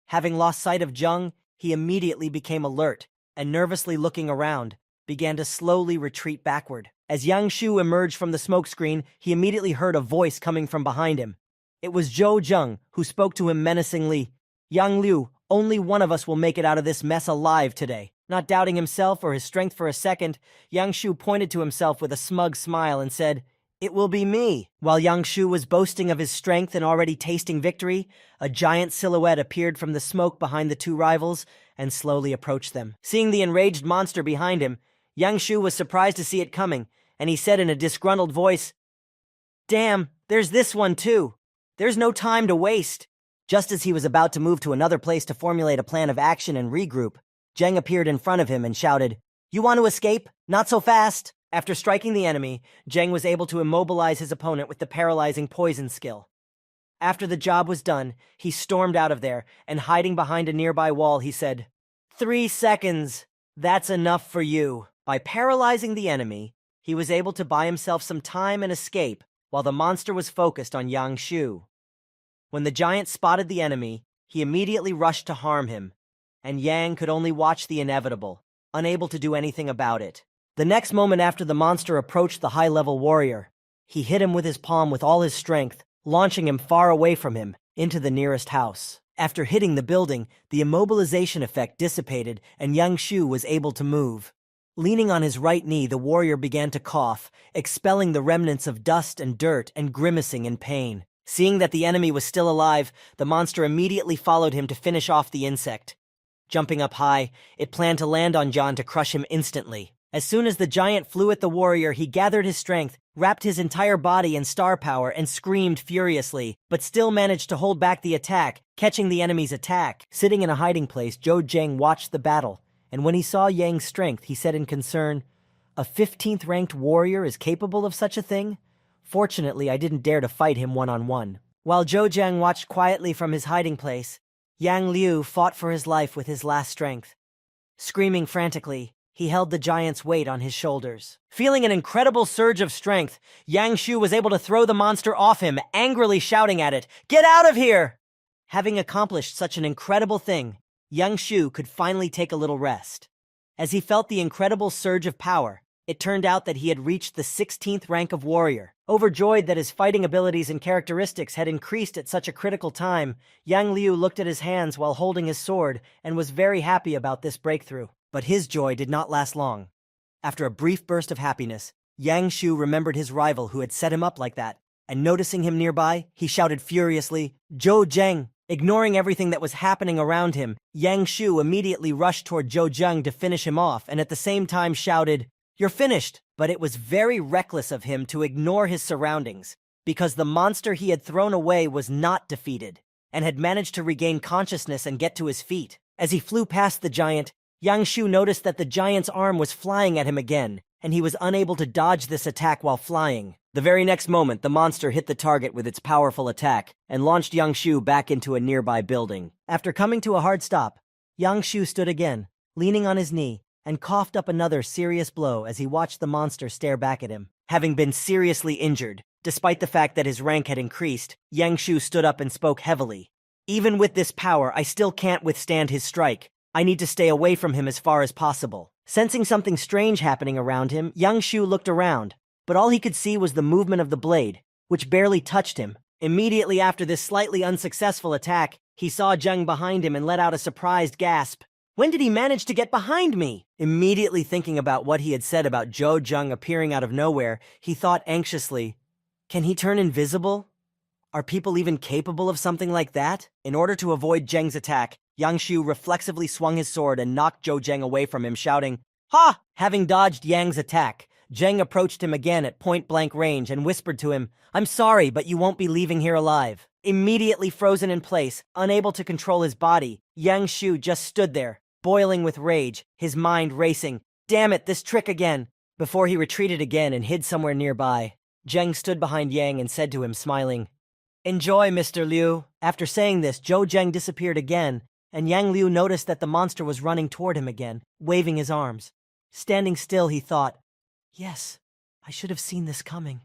A: Having lost sight of Zheng, he immediately became alert, and nervously looking around, began to slowly retreat backward. As Yang Shu emerged from the smokescreen, he immediately heard a voice coming from behind him. It was Zhou Zheng, who spoke to him menacingly. "Yang Liu, only one of us will make it out of this mess alive today." Not doubting himself or his strength for a second, Yang Shu pointed to himself with a smug smile and said, "It will be me." While Yang Shu was boasting of his strength and already tasting victory, a giant silhouette appeared from the smoke behind the two rivals and slowly approached them. Seeing the enraged monster behind him, Yang Shu was surprised to see it coming, and he said in a disgruntled voice, "Damn, there's this one too. There's no time to waste." Just as he was about to move to another place to formulate a plan of action and regroup, Zheng appeared in front of him and shouted, "You want to escape? Not so fast!" After striking the enemy, Zheng was able to immobilize his opponent with the paralyzing poison skill. After the job was done, he stormed out of there, and hiding behind a nearby wall, he said, 3 seconds. That's enough for you." By paralyzing the enemy, he was able to buy himself some time and escape while the monster was focused on Yang Shu. When the giant spotted the enemy, he immediately rushed to harm him, and Yang could only watch the inevitable, unable to do anything about it. The next moment after the monster approached the high-level warrior, he hit him with his palm with all his strength, launching him far away from him into the nearest house. After hitting the building, the immobilization effect dissipated and Yang Shu was able to move. Leaning on his right knee, the warrior began to cough, expelling the remnants of dust and dirt and grimacing in pain. Seeing that the enemy was still alive, the monster immediately followed him to finish off the insect. Jumping up high, it planned to land on John to crush him instantly. As soon as the giant flew at the warrior, he gathered his strength, wrapped his entire body in star power, and screamed furiously, but still managed to hold back the attack, catching the enemy's attack. Sitting in a hiding place, Zhou Zheng watched the battle, and when he saw Yang's strength, he said in concern, "A 15th ranked warrior is capable of such a thing? Fortunately, I didn't dare to fight him one-on-one." While Zhou Zheng watched quietly from his hiding place, Yang Liu fought for his life with his last strength. Screaming frantically, he held the giant's weight on his shoulders. Feeling an incredible surge of strength, Yang Shu was able to throw the monster off him, angrily shouting at it, "Get out of here!" Having accomplished such an incredible thing, Yang Shu could finally take a little rest. As he felt the incredible surge of power, it turned out that he had reached the 16th rank of warrior. Overjoyed that his fighting abilities and characteristics had increased at such a critical time, Yang Liu looked at his hands while holding his sword and was very happy about this breakthrough. But his joy did not last long. After a brief burst of happiness, Yang Shu remembered his rival who had set him up like that, and noticing him nearby, he shouted furiously, "Zhou Zheng!" Ignoring everything that was happening around him, Yang Shu immediately rushed toward Zhou Zheng to finish him off and at the same time shouted, "You're finished!" But it was very reckless of him to ignore his surroundings, because the monster he had thrown away was not defeated, and had managed to regain consciousness and get to his feet. As he flew past the giant, Yang Shu noticed that the giant's arm was flying at him again, and he was unable to dodge this attack while flying. The very next moment, the monster hit the target with its powerful attack, and launched Yang Shu back into a nearby building. After coming to a hard stop, Yang Shu stood again, leaning on his knee, and coughed up another serious blow as he watched the monster stare back at him. Having been seriously injured, despite the fact that his rank had increased, Yang Shu stood up and spoke heavily. "Even with this power, I still can't withstand his strike. I need to stay away from him as far as possible." Sensing something strange happening around him, Yang Shu looked around, but all he could see was the movement of the blade, which barely touched him. Immediately after this slightly unsuccessful attack, he saw Zheng behind him and let out a surprised gasp. "When did he manage to get behind me?" Immediately thinking about what he had said about Zhou Zheng appearing out of nowhere, he thought anxiously, "Can he turn invisible? Are people even capable of something like that?" In order to avoid Zheng's attack, Yang Shu reflexively swung his sword and knocked Zhou Zheng away from him, shouting, "Ha!" Having dodged Yang's attack, Zheng approached him again at point-blank range and whispered to him, "I'm sorry, but you won't be leaving here alive." Immediately frozen in place, unable to control his body, Yang Shu just stood there, boiling with rage, his mind racing. "Damn it, this trick again!" Before he retreated again and hid somewhere nearby, Zheng stood behind Yang and said to him, smiling, "Enjoy, Mr. Liu." After saying this, Zhou Zheng disappeared again, and Yang Liu noticed that the monster was running toward him again, waving his arms. Standing still, he thought, "Yes, I should have seen this coming.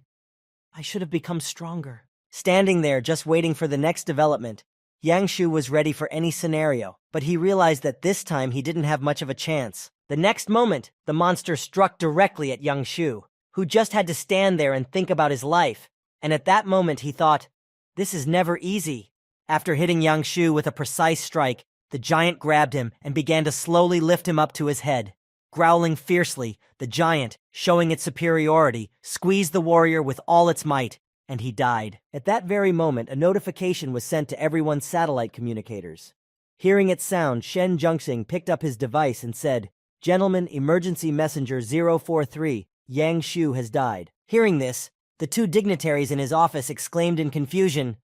A: I should have become stronger." Standing there, just waiting for the next development, Yang Shu was ready for any scenario, but he realized that this time he didn't have much of a chance. The next moment, the monster struck directly at Yang Shu, who just had to stand there and think about his life, and at that moment he thought, "This is never easy." After hitting Yang Shu with a precise strike, the giant grabbed him and began to slowly lift him up to his head. Growling fiercely, the giant, showing its superiority, squeezed the warrior with all its might, and he died. At that very moment, a notification was sent to everyone's satellite communicators. Hearing its sound, Shen Zhengxing picked up his device and said, "Gentlemen, emergency messenger 043, Yang Shu has died." Hearing this, the two dignitaries in his office exclaimed in confusion,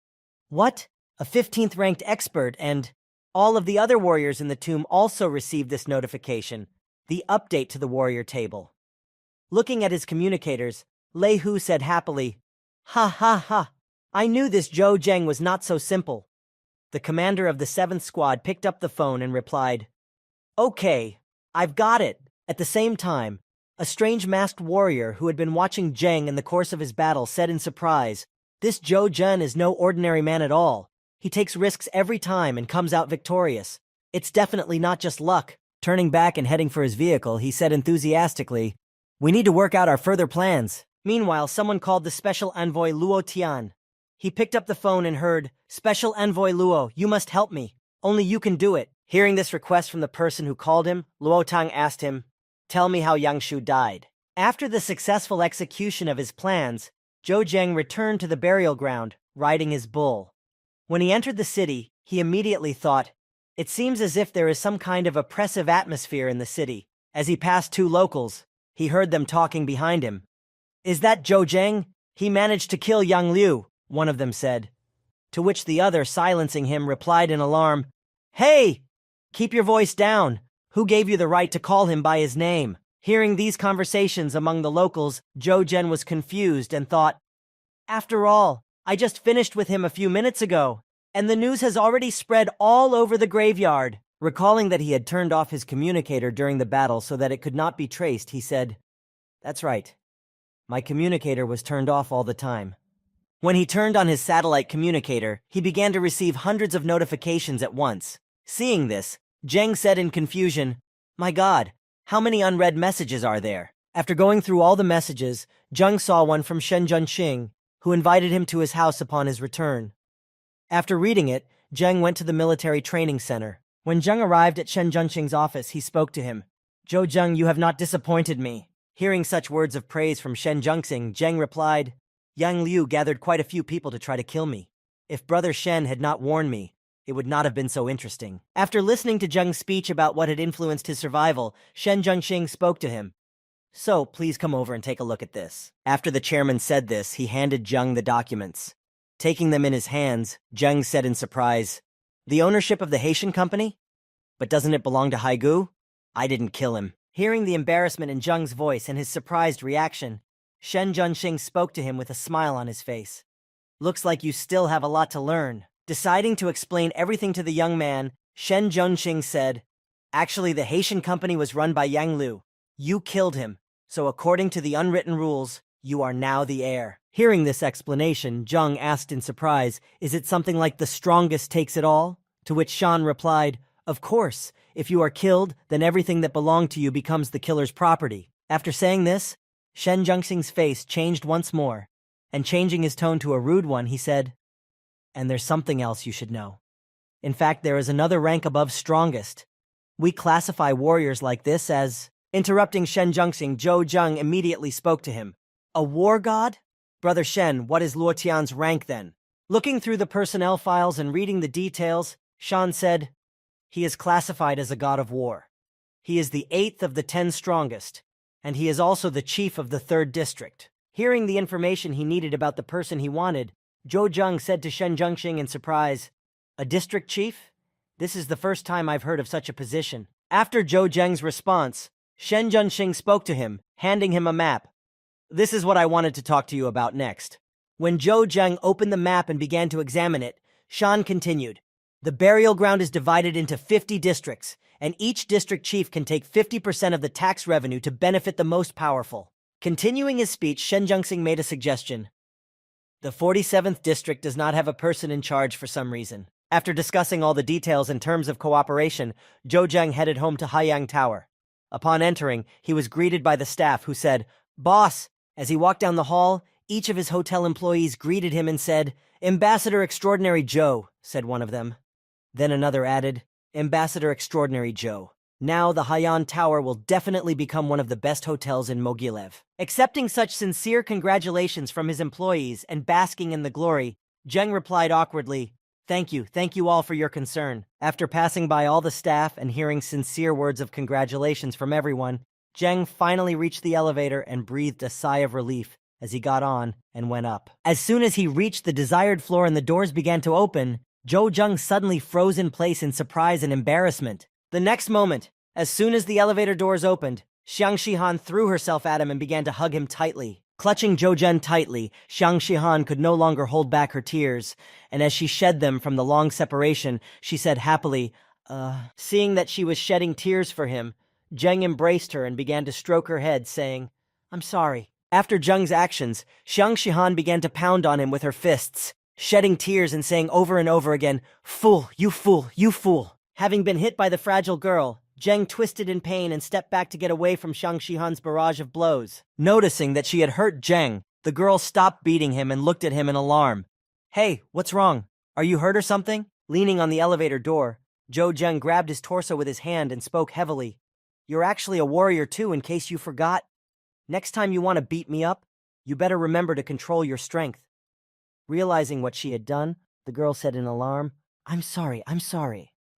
A: "What? A 15th ranked expert and..." All of the other warriors in the tomb also received this notification, the update to the warrior table. Looking at his communicators, Lei Hu said happily, "Ha ha ha! I knew this Zhou Zheng was not so simple." The commander of the 7th squad picked up the phone and replied, "Okay, I've got it." At the same time, a strange masked warrior who had been watching Zheng in the course of his battle said in surprise, "This Zhou Zheng is no ordinary man at all. He takes risks every time and comes out victorious. It's definitely not just luck." Turning back and heading for his vehicle, he said enthusiastically, "We need to work out our further plans." Meanwhile, someone called the Special Envoy Luo Tian. He picked up the phone and heard, "Special Envoy Luo, you must help me. Only you can do it." Hearing this request from the person who called him, Luo Tang asked him, "Tell me how Yang Shu died." After the successful execution of his plans, Zhou Zheng returned to the burial ground, riding his bull. When he entered the city, he immediately thought, "It seems as if there is some kind of oppressive atmosphere in the city." As he passed two locals, he heard them talking behind him. "Is that Zhou Zheng? He managed to kill Yang Liu," one of them said. To which the other, silencing him, replied in alarm, "Hey! Keep your voice down. Who gave you the right to call him by his name?" Hearing these conversations among the locals, Zhou Zheng was confused and thought, "After all, I just finished with him a few minutes ago, and the news has already spread all over the graveyard." Recalling that he had turned off his communicator during the battle so that it could not be traced, he said, "That's right. My communicator was turned off all the time." When he turned on his satellite communicator, he began to receive hundreds of notifications at once. Seeing this, Zheng said in confusion, "My God, how many unread messages are there?" After going through all the messages, Zheng saw one from Shen Zhengxing, who invited him to his house upon his return. After reading it, Zheng went to the military training center. When Zheng arrived at Shen Zhengxing's office, he spoke to him. "Zhou Zheng, you have not disappointed me." Hearing such words of praise from Shen Zhengxing, Zheng replied, "Yang Liu gathered quite a few people to try to kill me. If Brother Shen had not warned me, it would not have been so interesting." After listening to Zheng's speech about what had influenced his survival, Shen Zhengxing spoke to him. "So, please come over and take a look at this." After the chairman said this, he handed Zheng the documents. Taking them in his hands, Zheng said in surprise, "The ownership of the Haitian company? But doesn't it belong to Haigu? I didn't kill him." Hearing the embarrassment in Zheng's voice and his surprised reaction, Shen Zhengxing spoke to him with a smile on his face. "Looks like you still have a lot to learn." Deciding to explain everything to the young man, Shen Zhengxing said, "Actually, the Haitian company was run by Yang Liu. You killed him, so according to the unwritten rules, you are now the heir." Hearing this explanation, Zheng asked in surprise, "Is it something like the strongest takes it all?" To which Shan replied, "Of course, if you are killed, then everything that belonged to you becomes the killer's property." After saying this, Shen Zhengxing's face changed once more, and changing his tone to a rude one, he said, "And there's something else you should know. In fact, there is another rank above strongest. We classify warriors like this as..." Interrupting Shen Zhengxing, Zhou Zheng immediately spoke to him. "A war god? Brother Shen, what is Luo Tian's rank then?" Looking through the personnel files and reading the details, Shan said, "He is classified as a god of war. He is the 8th of the 10 strongest, and he is also the chief of the 3rd district." Hearing the information he needed about the person he wanted, Zhou Zheng said to Shen Zhengxing in surprise, "A district chief? This is the first time I've heard of such a position." After Zhou Zheng's response, Shen Zhengxing spoke to him, handing him a map. This is what I wanted to talk to you about next. When Zhou Zheng opened the map and began to examine it, Shan continued. The burial ground is divided into 50 districts, and each district chief can take 50% of the tax revenue to benefit the most powerful. Continuing his speech, Shen Zhengxing made a suggestion. The 47th district does not have a person in charge for some reason. After discussing all the details and terms of cooperation, Zhou Zheng headed home to Haiyang Tower. Upon entering, he was greeted by the staff, who said, "Boss." As he walked down the hall, each of his hotel employees greeted him and said, "Ambassador Extraordinary Zhou," said one of them. Then another added, "Ambassador Extraordinary Zhou. Now the Haiyang Tower will definitely become one of the best hotels in Mogilev." Accepting such sincere congratulations from his employees and basking in the glory, Zheng replied awkwardly, thank you all for your concern." After passing by all the staff and hearing sincere words of congratulations from everyone, Zheng finally reached the elevator and breathed a sigh of relief as he got on and went up. As soon as he reached the desired floor and the doors began to open, Zhou Zheng suddenly froze in place in surprise and embarrassment. The next moment, as soon as the elevator doors opened, Xiang Shihan threw herself at him and began to hug him tightly. Clutching Zhou Zheng tightly, Xiang Shihan could no longer hold back her tears, and as she shed them from the long separation, she said happily, Seeing that she was shedding tears for him, Zheng embraced her and began to stroke her head, saying, "I'm sorry." After Zheng's actions, Xiang Shihan began to pound on him with her fists, shedding tears and saying over and over again, "Fool, you fool, you fool." Having been hit by the fragile girl, Zheng twisted in pain and stepped back to get away from Xiang Shihan's barrage of blows. Noticing that she had hurt Zheng, the girl stopped beating him and looked at him in alarm. "Hey, what's wrong? Are you hurt or something?" Leaning on the elevator door, Zhou Zheng grabbed his torso with his hand and spoke heavily. "You're actually a warrior too, in case you forgot. Next time you want to beat me up, you better remember to control your strength." Realizing what she had done, the girl said in alarm, I'm sorry."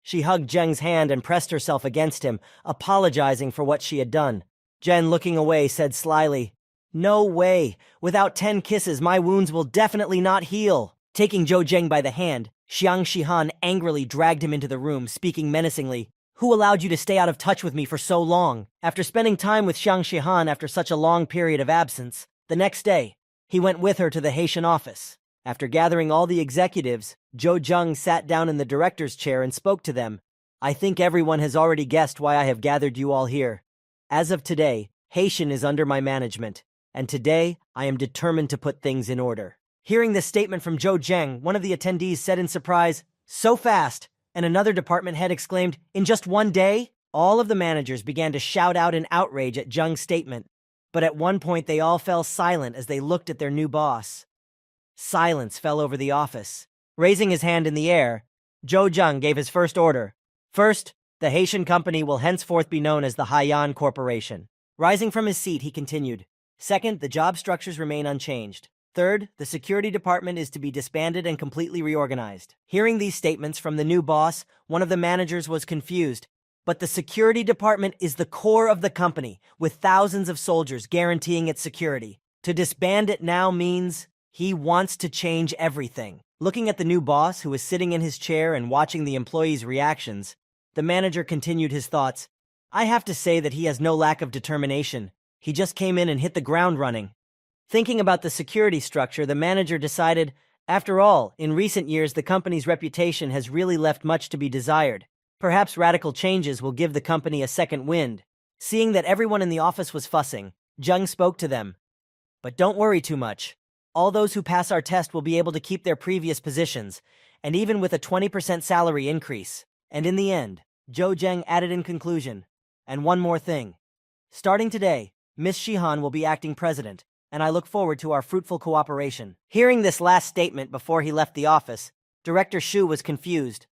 A: She hugged Zheng's hand and pressed herself against him, apologizing for what she had done. Zheng, looking away, said slyly, "No way. Without 10 kisses, my wounds will definitely not heal." Taking Zhou Zheng by the hand, Xiang Shihan angrily dragged him into the room, speaking menacingly, "Who allowed you to stay out of touch with me for so long?" After spending time with Xiang Shihan after such a long period of absence, the next day, he went with her to the Haitian office. After gathering all the executives, Zhou Zheng sat down in the director's chair and spoke to them. "I think everyone has already guessed why I have gathered you all here. As of today, Haitian is under my management, and today I am determined to put things in order." Hearing this statement from Zhou Zheng, one of the attendees said in surprise, "So fast?" And another department head exclaimed, "In just one day?" All of the managers began to shout out in outrage at Zheng's statement, but at one point they all fell silent as they looked at their new boss. Silence fell over the office. Raising his hand in the air, Zhou Zheng gave his first order. First, the Haitian company will henceforth be known as the Haiyang Corporation. Rising from his seat, he continued. Second, the job structures remain unchanged. Third, the security department is to be disbanded and completely reorganized. Hearing these statements from the new boss, one of the managers was confused. But the security department is the core of the company, with thousands of soldiers guaranteeing its security. To disband it now means he wants to change everything. Looking at the new boss, who was sitting in his chair and watching the employees' reactions, the manager continued his thoughts. "I have to say that he has no lack of determination. He just came in and hit the ground running." Thinking about the security structure, the manager decided, after all, in recent years the company's reputation has really left much to be desired. Perhaps radical changes will give the company a second wind. Seeing that everyone in the office was fussing, Zheng spoke to them. "But don't worry too much. All those who pass our test will be able to keep their previous positions, and even with a 20% salary increase." And in the end, Zhou Zheng added in conclusion, "And one more thing. Starting today, Miss Shihan will be acting president, and I look forward to our fruitful cooperation." Hearing this last statement before he left the office, Director Shu was confused.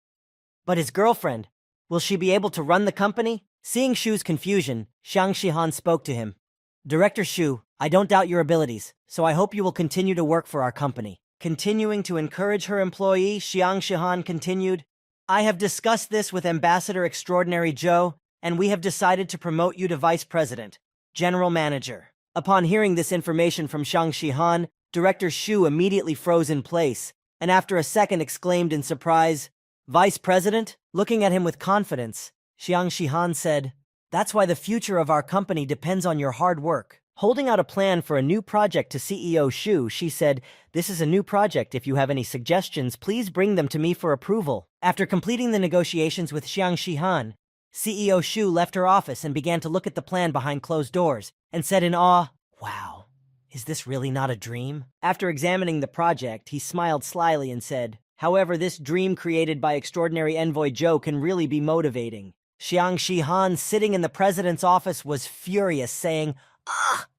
A: "But his girlfriend, will she be able to run the company?" Seeing Shu's confusion, Xiang Shihan spoke to him. "Director Shu, I don't doubt your abilities, so I hope you will continue to work for our company." Continuing to encourage her employee, Xiang Shihan continued, "I have discussed this with Ambassador Extraordinary Zhou, and we have decided to promote you to Vice President, General Manager." Upon hearing this information from Xiang Shihan, Director Shu immediately froze in place, and after a second exclaimed in surprise, "Vice President?" Looking at him with confidence, Xiang Shihan said, "That's why the future of our company depends on your hard work." Holding out a plan for a new project to CEO Shu, she said, "This is a new project. If you have any suggestions, please bring them to me for approval." After completing the negotiations with Xiang Shihan, CEO Shu left her office and began to look at the plan behind closed doors and said in awe, "Wow, is this really not a dream?" After examining the project, he smiled slyly and said, "However, this dream created by extraordinary envoy Zhou can really be motivating." Xiang Shihan, sitting in the president's office, was furious, saying,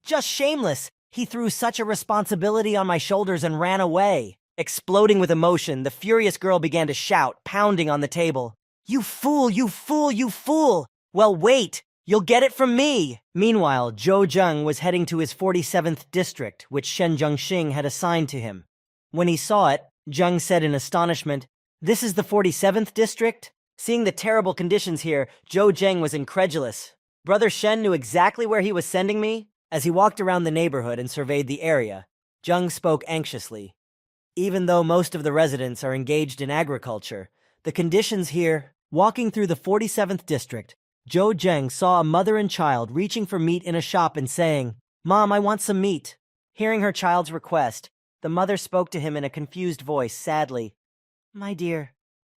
A: "Just shameless! He threw such a responsibility on my shoulders and ran away." Exploding with emotion, the furious girl began to shout, pounding on the table, "You fool! You fool! You fool! Well, wait! You'll get it from me!" Meanwhile, Zhou Zheng was heading to his 47th district, which Shen Zhengxing had assigned to him. When he saw it, Zheng said in astonishment, "This is the 47th district?" Seeing the terrible conditions here, Zhou Zheng was incredulous. Brother Shen knew exactly where he was sending me? As he walked around the neighborhood and surveyed the area, Zheng spoke anxiously. Even though most of the residents are engaged in agriculture, the conditions here... Walking through the 47th district, Zhou Zheng saw a mother and child reaching for meat in a shop and saying, "Mom, I want some meat." Hearing her child's request, the mother spoke to him in a confused voice, sadly, "My dear,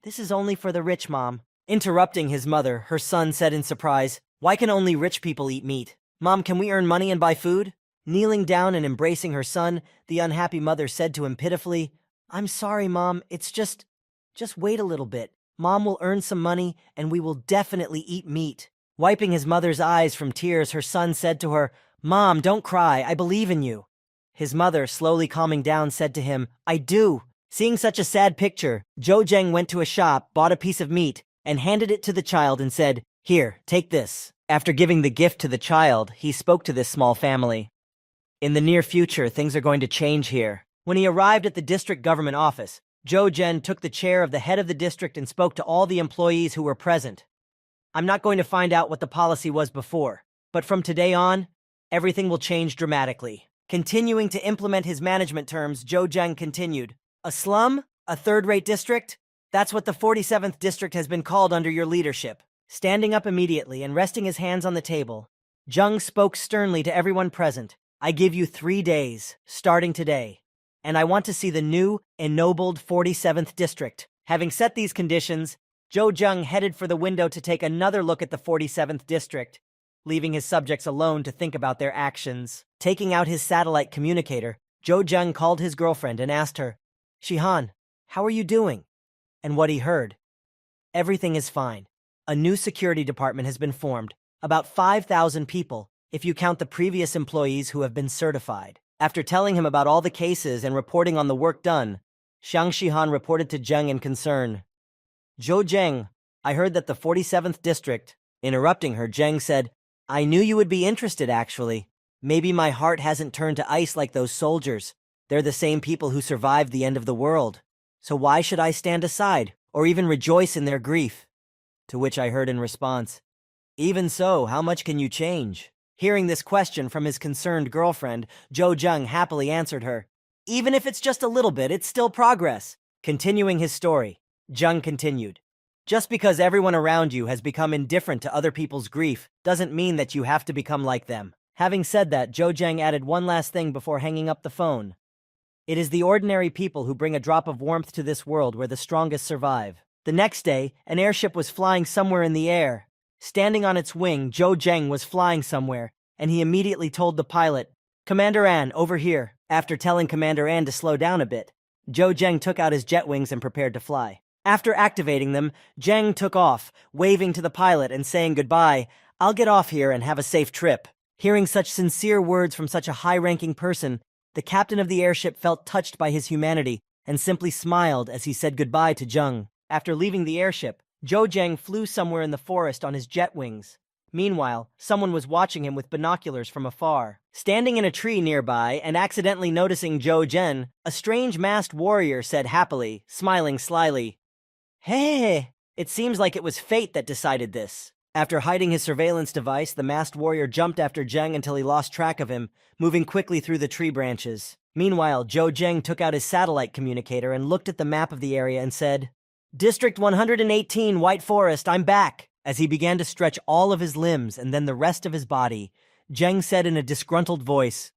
A: this is only for the rich, Mom." Interrupting his mother, her son said in surprise, "Why can only rich people eat meat? Mom, can we earn money and buy food?" Kneeling down and embracing her son, the unhappy mother said to him pitifully, "I'm sorry, Mom, it's just wait a little bit. Mom will earn some money, and we will definitely eat meat." Wiping his mother's eyes from tears, her son said to her, "Mom, don't cry, I believe in you." His mother, slowly calming down, said to him, "I do." Seeing such a sad picture, Zhou Zheng went to a shop, bought a piece of meat, and handed it to the child and said, "Here, take this." After giving the gift to the child, he spoke to this small family. In the near future, things are going to change here. When he arrived at the district government office, Zhou Zhen took the chair of the head of the district and spoke to all the employees who were present. "I'm not going to find out what the policy was before, but from today on, everything will change dramatically." Continuing to implement his management terms, Zhou Zheng continued, "A slum? A third-rate district? That's what the 47th district has been called under your leadership." Standing up immediately and resting his hands on the table, Zheng spoke sternly to everyone present. "I give you 3 days, starting today, and I want to see the new, ennobled 47th district." Having set these conditions, Zhou Zheng headed for the window to take another look at the 47th district, leaving his subjects alone to think about their actions. Taking out his satellite communicator, Zhou Zheng called his girlfriend and asked her, "Shihan, how are you doing?" And what he heard, "Everything is fine. A new security department has been formed, about 5,000 people, if you count the previous employees who have been certified." After telling him about all the cases and reporting on the work done, Xiang Shihan reported to Zheng in concern, "Zhou Zheng, I heard that the 47th district..." Interrupting her, Zheng said, "I knew you would be interested, actually. Maybe my heart hasn't turned to ice like those soldiers. They're the same people who survived the end of the world. So why should I stand aside, or even rejoice in their grief?" To which I heard in response, "Even so, how much can you change?" Hearing this question from his concerned girlfriend, Zhou Zheng happily answered her, "Even if it's just a little bit, it's still progress." Continuing his story, Zheng continued, "Just because everyone around you has become indifferent to other people's grief doesn't mean that you have to become like them." Having said that, Zhou Zheng added one last thing before hanging up the phone. "It is the ordinary people who bring a drop of warmth to this world where the strongest survive." The next day, an airship was flying somewhere in the air. Standing on its wing, Zhou Zheng was flying somewhere, and he immediately told the pilot, "Commander An, over here." After telling Commander An to slow down a bit, Zhou Zheng took out his jet wings and prepared to fly. After activating them, Zheng took off, waving to the pilot and saying goodbye, "I'll get off here and have a safe trip." Hearing such sincere words from such a high-ranking person, the captain of the airship felt touched by his humanity and simply smiled as he said goodbye to Zheng. After leaving the airship, Zhou Zheng flew somewhere in the forest on his jet wings. Meanwhile, someone was watching him with binoculars from afar. Standing in a tree nearby and accidentally noticing Zhou Zheng, a strange masked warrior said happily, smiling slyly, "Hey, it seems like it was fate that decided this." After hiding his surveillance device, the masked warrior jumped after Zheng until he lost track of him, moving quickly through the tree branches. Meanwhile, Zhou Zheng took out his satellite communicator and looked at the map of the area and said, "District 118, White Forest, I'm back." As he began to stretch all of his limbs and then the rest of his body, Zheng said in a disgruntled voice.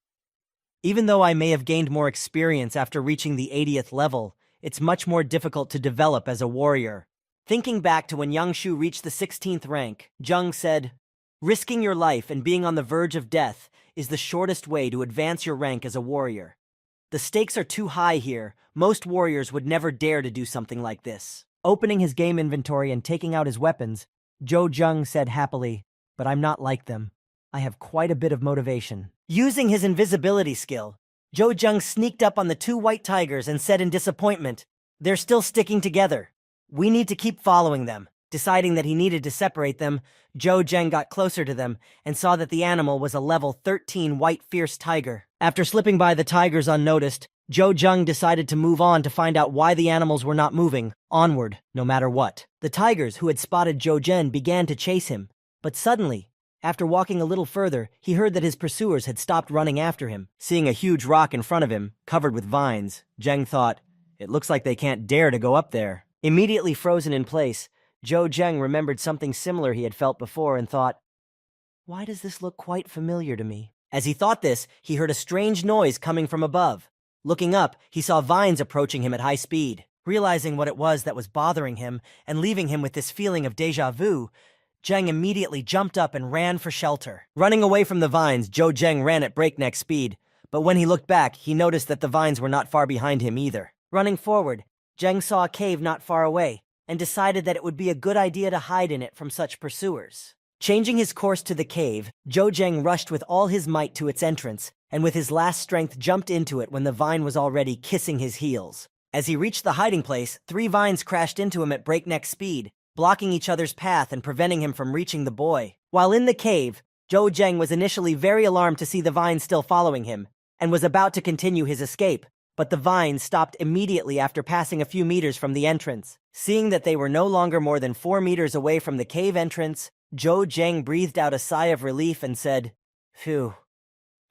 A: Even though I may have gained more experience after reaching the 80th level, it's much more difficult to develop as a warrior. Thinking back to when Yangshu reached the 16th rank, Zheng said, risking your life and being on the verge of death is the shortest way to advance your rank as a warrior. The stakes are too high here. Most warriors would never dare to do something like this. Opening his game inventory and taking out his weapons, Zheng said happily, but I'm not like them. I have quite a bit of motivation. Using his invisibility skill, Zheng sneaked up on the two white tigers and said in disappointment, they're still sticking together. We need to keep following them. Deciding that he needed to separate them, Zheng got closer to them and saw that the animal was a level 13 white fierce tiger. After slipping by the tigers unnoticed, Zheng decided to move on to find out why the animals were not moving onward, no matter what. The tigers who had spotted Zheng began to chase him, but suddenly, after walking a little further, he heard that his pursuers had stopped running after him. Seeing a huge rock in front of him, covered with vines, Zheng thought, it looks like they can't dare to go up there. Immediately frozen in place, Zheng remembered something similar he had felt before and thought, why does this look quite familiar to me? As he thought this, he heard a strange noise coming from above. Looking up, he saw vines approaching him at high speed. Realizing what it was that was bothering him and leaving him with this feeling of déjà vu, Zheng immediately jumped up and ran for shelter. Running away from the vines, Zheng ran at breakneck speed, but when he looked back, he noticed that the vines were not far behind him either. Running forward, Zheng saw a cave not far away and decided that it would be a good idea to hide in it from such pursuers. Changing his course to the cave, Zheng rushed with all his might to its entrance, and with his last strength jumped into it when the vine was already kissing his heels. As he reached the hiding place, 3 vines crashed into him at breakneck speed, blocking each other's path and preventing him from reaching the boy. While in the cave, Zheng was initially very alarmed to see the vines still following him, and was about to continue his escape, but the vines stopped immediately after passing a few meters from the entrance. Seeing that they were no longer more than 4 meters away from the cave entrance, Zheng breathed out a sigh of relief and said, phew.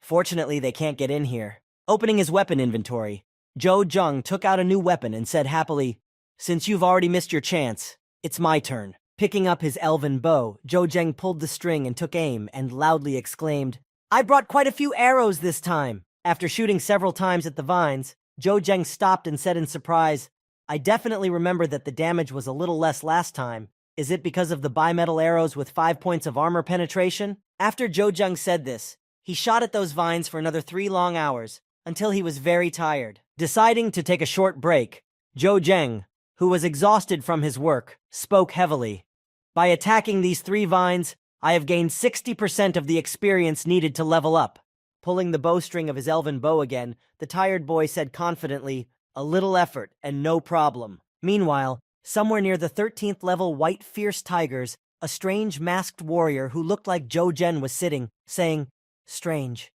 A: Fortunately, they can't get in here. Opening his weapon inventory, Zheng took out a new weapon and said happily, since you've already missed your chance, it's my turn. Picking up his elven bow, Zheng pulled the string and took aim and loudly exclaimed, I brought quite a few arrows this time. After shooting several times at the vines, Zheng stopped and said in surprise, I definitely remember that the damage was a little less last time. Is it because of the bimetal arrows with 5 points of armor penetration? After Zheng said this, he shot at those vines for another 3 long hours, until he was very tired. Deciding to take a short break, Zheng, who was exhausted from his work, spoke heavily. By attacking these 3 vines, I have gained 60% of the experience needed to level up. Pulling the bowstring of his elven bow again, the tired boy said confidently, a little effort and no problem. Meanwhile, somewhere near the 13th level white fierce tigers, a strange masked warrior who looked like Zheng was sitting, saying, strange.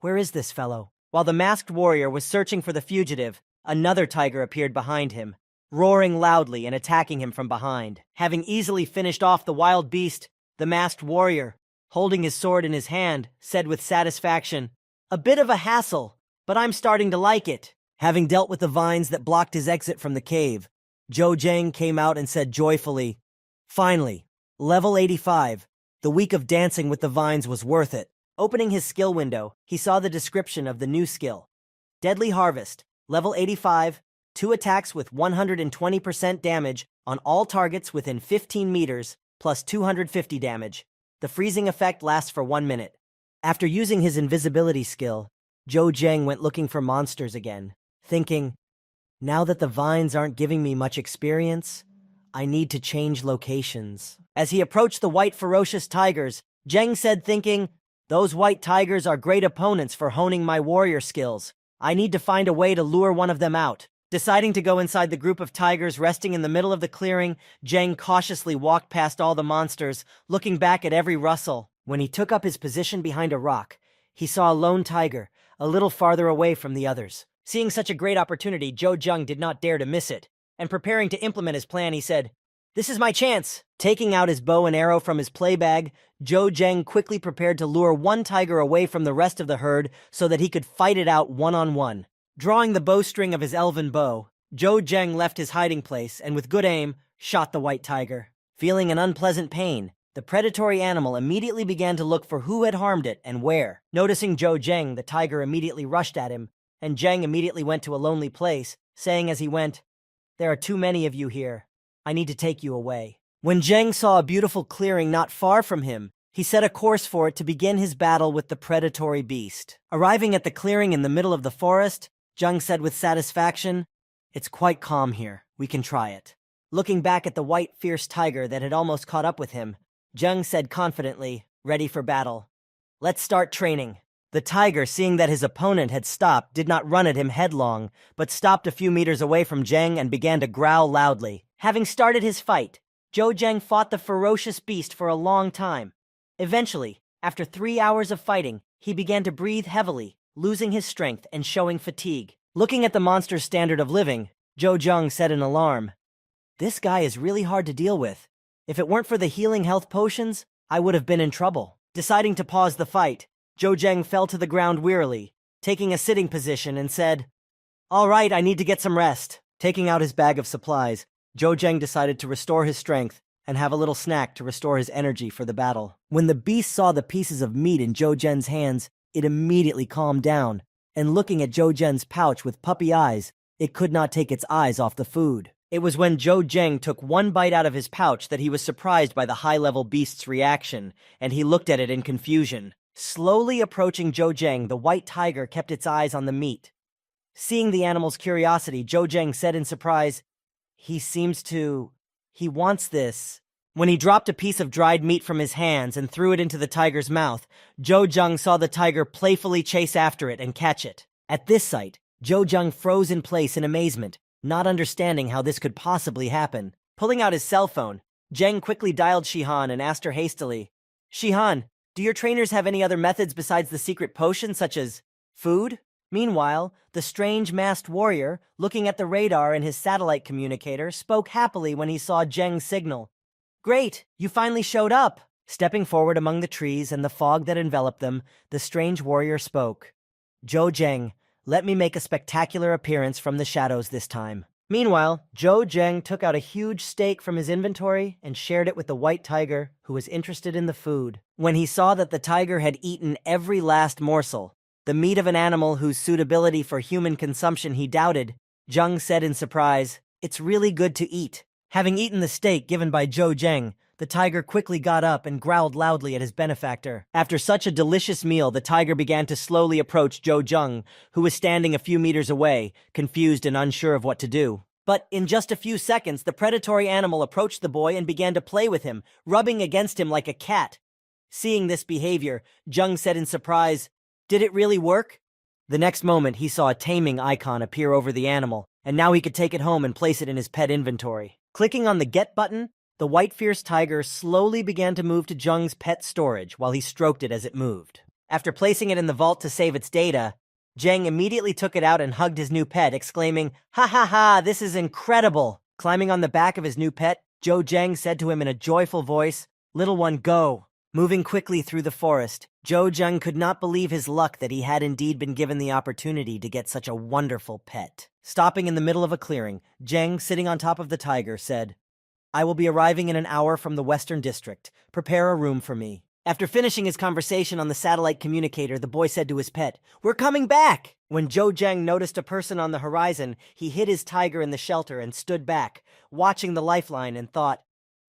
A: Where is this fellow? While the masked warrior was searching for the fugitive, another tiger appeared behind him, roaring loudly and attacking him from behind. Having easily finished off the wild beast, the masked warrior, holding his sword in his hand, said with satisfaction, a bit of a hassle, but I'm starting to like it. Having dealt with the vines that blocked his exit from the cave, Zheng came out and said joyfully, finally, level 85, the week of dancing with the vines was worth it. Opening his skill window, he saw the description of the new skill. Deadly Harvest, level 85, 2 attacks with 120% damage on all targets within 15 meters, plus 250 damage. The freezing effect lasts for 1 minute. After using his invisibility skill, Zheng went looking for monsters again, thinking, now that the vines aren't giving me much experience, I need to change locations. As he approached the white ferocious tigers, Zheng said thinking, those white tigers are great opponents for honing my warrior skills. I need to find a way to lure one of them out. Deciding to go inside the group of tigers resting in the middle of the clearing, Zheng cautiously walked past all the monsters, looking back at every rustle. When he took up his position behind a rock, he saw a lone tiger, a little farther away from the others. Seeing such a great opportunity, Zheng did not dare to miss it, and preparing to implement his plan, he said, this is my chance. Taking out his bow and arrow from his play bag, Zheng quickly prepared to lure one tiger away from the rest of the herd so that he could fight it out one-on-one. Drawing the bowstring of his elven bow, Zheng left his hiding place and with good aim, shot the white tiger. Feeling an unpleasant pain, The predatory animal immediately began to look for who had harmed it and where. Noticing Zhou Zheng, the tiger immediately rushed at him, and Zheng immediately went to a lonely place, saying as he went, "There are too many of you here. I need to take you away." When Zheng saw a beautiful clearing not far from him, he set a course for it to begin his battle with the predatory beast. Arriving at the clearing in the middle of the forest, Zheng said with satisfaction, "It's quite calm here. We can try it." Looking back at the white, fierce tiger that had almost caught up with him, Zheng said confidently, ready for battle, "Let's start training." The tiger, seeing that his opponent had stopped, did not run at him headlong, but stopped a few meters away from Zheng and began to growl loudly. Having started his fight, Zhou Zheng fought the ferocious beast for a long time. Eventually, after 3 hours of fighting, he began to breathe heavily, losing his strength and showing fatigue. Looking at the monster's standard of living, Zhou Zheng said in alarm, "This guy is really hard to deal with. If it weren't for the healing health potions, I would have been in trouble." Deciding to pause the fight, Zhou Zheng fell to the ground wearily, taking a sitting position and said, "All right, I need to get some rest." Taking out his bag of supplies, Zhou Zheng decided to restore his strength and have a little snack to restore his energy for the battle. When the beast saw the pieces of meat in Zhou Zheng's hands, it immediately calmed down, and looking at Zhou Zheng's pouch with puppy eyes, it could not take its eyes off the food. It was when Zhou Zheng took one bite out of his pouch that he was surprised by the high-level beast's reaction, and he looked at it in confusion. Slowly approaching Zhou Zheng, the white tiger kept its eyes on the meat. Seeing the animal's curiosity, Zhou Zheng said in surprise, He wants this." When he dropped a piece of dried meat from his hands and threw it into the tiger's mouth, Zhou Zheng saw the tiger playfully chase after it and catch it. At this sight, Zhou Zheng froze in place in amazement, not understanding how this could possibly happen. Pulling out his cell phone, Zheng quickly dialed Shihan and asked her hastily, "Shihan, do your trainers have any other methods besides the secret potion, such as food?" Meanwhile, the strange masked warrior, looking at the radar in his satellite communicator, spoke happily when he saw Zheng's signal. "Great, you finally showed up." Stepping forward among the trees and the fog that enveloped them, the strange warrior spoke. "Zhou Zheng, let me make a spectacular appearance from the shadows this time." Meanwhile, Zhou Zheng took out a huge steak from his inventory and shared it with the white tiger, who was interested in the food. When he saw that the tiger had eaten every last morsel, the meat of an animal whose suitability for human consumption he doubted, Zheng said in surprise, "It's really good to eat." Having eaten the steak given by Zhou Zheng, the tiger quickly got up and growled loudly at his benefactor. After such a delicious meal, the tiger began to slowly approach Zhou Zheng, who was standing a few meters away, confused and unsure of what to do. But in just a few seconds, the predatory animal approached the boy and began to play with him, rubbing against him like a cat. Seeing this behavior, Zheng said in surprise, "Did it really work?" The next moment, he saw a taming icon appear over the animal, and now he could take it home and place it in his pet inventory. Clicking on the Get button, the white fierce tiger slowly began to move to Zheng's pet storage while he stroked it as it moved. After placing it in the vault to save its data, Zheng immediately took it out and hugged his new pet, exclaiming, "Ha ha ha, this is incredible!" Climbing on the back of his new pet, Zhou Zheng said to him in a joyful voice, "Little one, go." Moving quickly through the forest, Zhou Zheng could not believe his luck that he had indeed been given the opportunity to get such a wonderful pet. Stopping in the middle of a clearing, Zheng, sitting on top of the tiger, said, "I will be arriving in an hour from the Western District. Prepare a room for me." After finishing his conversation on the satellite communicator, the boy said to his pet, "We're coming back!" When Zhou Zheng noticed a person on the horizon, he hid his tiger in the shelter and stood back, watching the lifeline, and thought,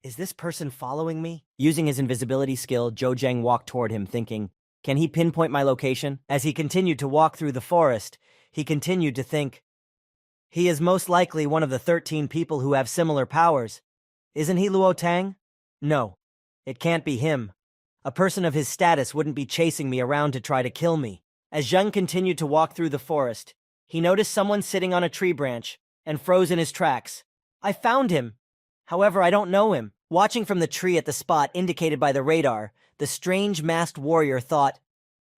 A: "Is this person following me?" Using his invisibility skill, Zhou Zheng walked toward him, thinking, "Can he pinpoint my location?" As he continued to walk through the forest, he continued to think, "He is most likely one of the 13 people who have similar powers. Isn't he Luo Tang? No, it can't be him. A person of his status wouldn't be chasing me around to try to kill me." As Zheng continued to walk through the forest, he noticed someone sitting on a tree branch and froze in his tracks. "I found him. However, I don't know him." Watching from the tree at the spot indicated by the radar, the strange masked warrior thought,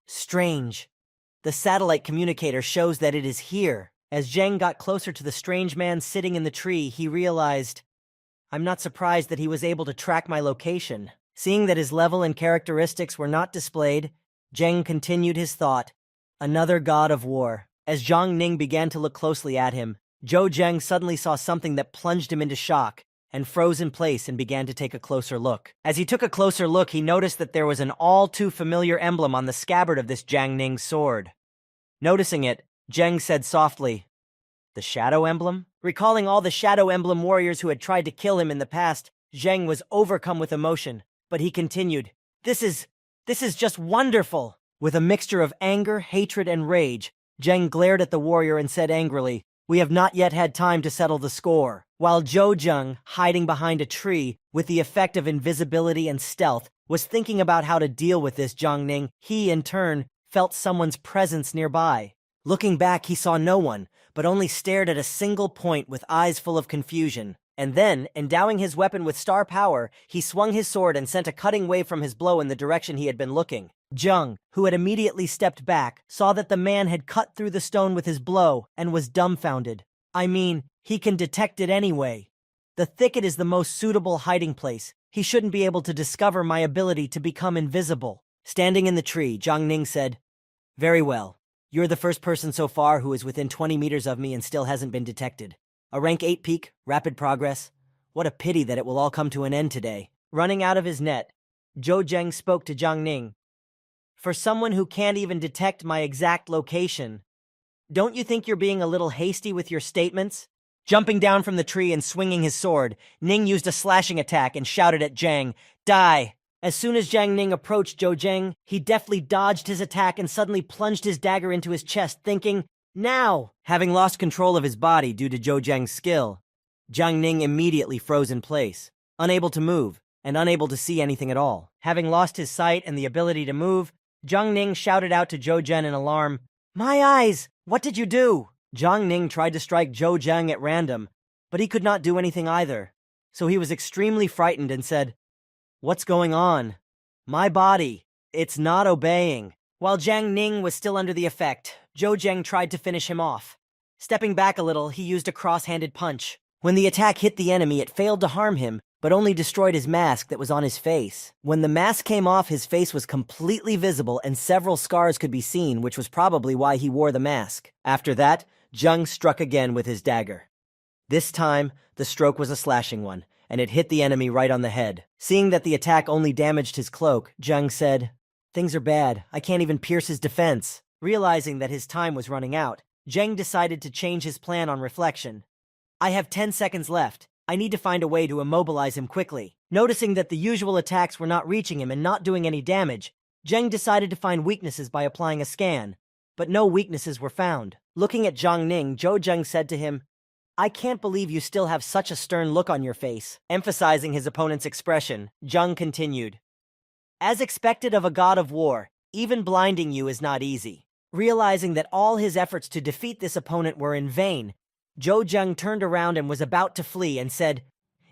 A: "Strange. The satellite communicator shows that it is here." As Zheng got closer to the strange man sitting in the tree, he realized, "I'm not surprised that he was able to track my location." Seeing that his level and characteristics were not displayed, Zheng continued his thought, "Another god of war." As Zhang Ning began to look closely at him, Zhou Zheng suddenly saw something that plunged him into shock, and froze in place and began to take a closer look. As he took a closer look, he noticed that there was an all-too-familiar emblem on the scabbard of this Jiang Ning's sword. Noticing it, Jiang said softly, "The shadow emblem?" Recalling all the shadow emblem warriors who had tried to kill him in the past, Jiang was overcome with emotion, but he continued, This is just wonderful." With a mixture of anger, hatred, and rage, Jiang glared at the warrior and said angrily, "We have not yet had time to settle the score." While Zhou Zheng, hiding behind a tree with the effect of invisibility and stealth, was thinking about how to deal with this Jiang Ning, he, in turn, felt someone's presence nearby. Looking back, he saw no one, but only stared at a single point with eyes full of confusion. And then, endowing his weapon with star power, he swung his sword and sent a cutting wave from his blow in the direction he had been looking. Zheng, who had immediately stepped back, saw that the man had cut through the stone with his blow and was dumbfounded. I mean, he can detect it anyway. The thicket is the most suitable hiding place. He shouldn't be able to discover my ability to become invisible. Standing in the tree, Jiang Ning said, "Very well. You're the first person so far who is within 20 meters of me and still hasn't been detected. A rank 8 peak, rapid progress. What a pity that it will all come to an end today." Running out of his net, Zhou Zheng spoke to Jiang Ning. "For someone who can't even detect my exact location, don't you think you're being a little hasty with your statements?" Jumping down from the tree and swinging his sword, Ning used a slashing attack and shouted at Jiang, "Die!" As soon as Jiang Ning approached Zhou Zheng, he deftly dodged his attack and suddenly plunged his dagger into his chest, thinking, "Now!" Having lost control of his body due to Zhou Zheng's skill, Jiang Ning immediately froze in place, unable to move, and unable to see anything at all. Having lost his sight and the ability to move, Jiang Ning shouted out to Zhou Zheng in alarm, "My eyes! What did you do?" Jiang Ning tried to strike Zhou Zheng at random, but he could not do anything either. So he was extremely frightened and said, "What's going on? My body, it's not obeying." While Jiang Ning was still under the effect, Zhou Zheng tried to finish him off. Stepping back a little, he used a cross-handed punch. When the attack hit the enemy, it failed to harm him, but only destroyed his mask that was on his face. When the mask came off, his face was completely visible and several scars could be seen, which was probably why he wore the mask. After that, Zheng struck again with his dagger. This time, the stroke was a slashing one, and it hit the enemy right on the head. Seeing that the attack only damaged his cloak, Zheng said, "Things are bad. I can't even pierce his defense." Realizing that his time was running out, Zheng decided to change his plan on reflection. "I have 10 seconds left. I need to find a way to immobilize him quickly." Noticing that the usual attacks were not reaching him and not doing any damage, Zheng decided to find weaknesses by applying a scan, but no weaknesses were found. Looking at Jiang Ning, Zhou Zheng said to him, "I can't believe you still have such a stern look on your face." Emphasizing his opponent's expression, Zheng continued, "As expected of a god of war, even blinding you is not easy." Realizing that all his efforts to defeat this opponent were in vain, Zhou Zheng turned around and was about to flee and said,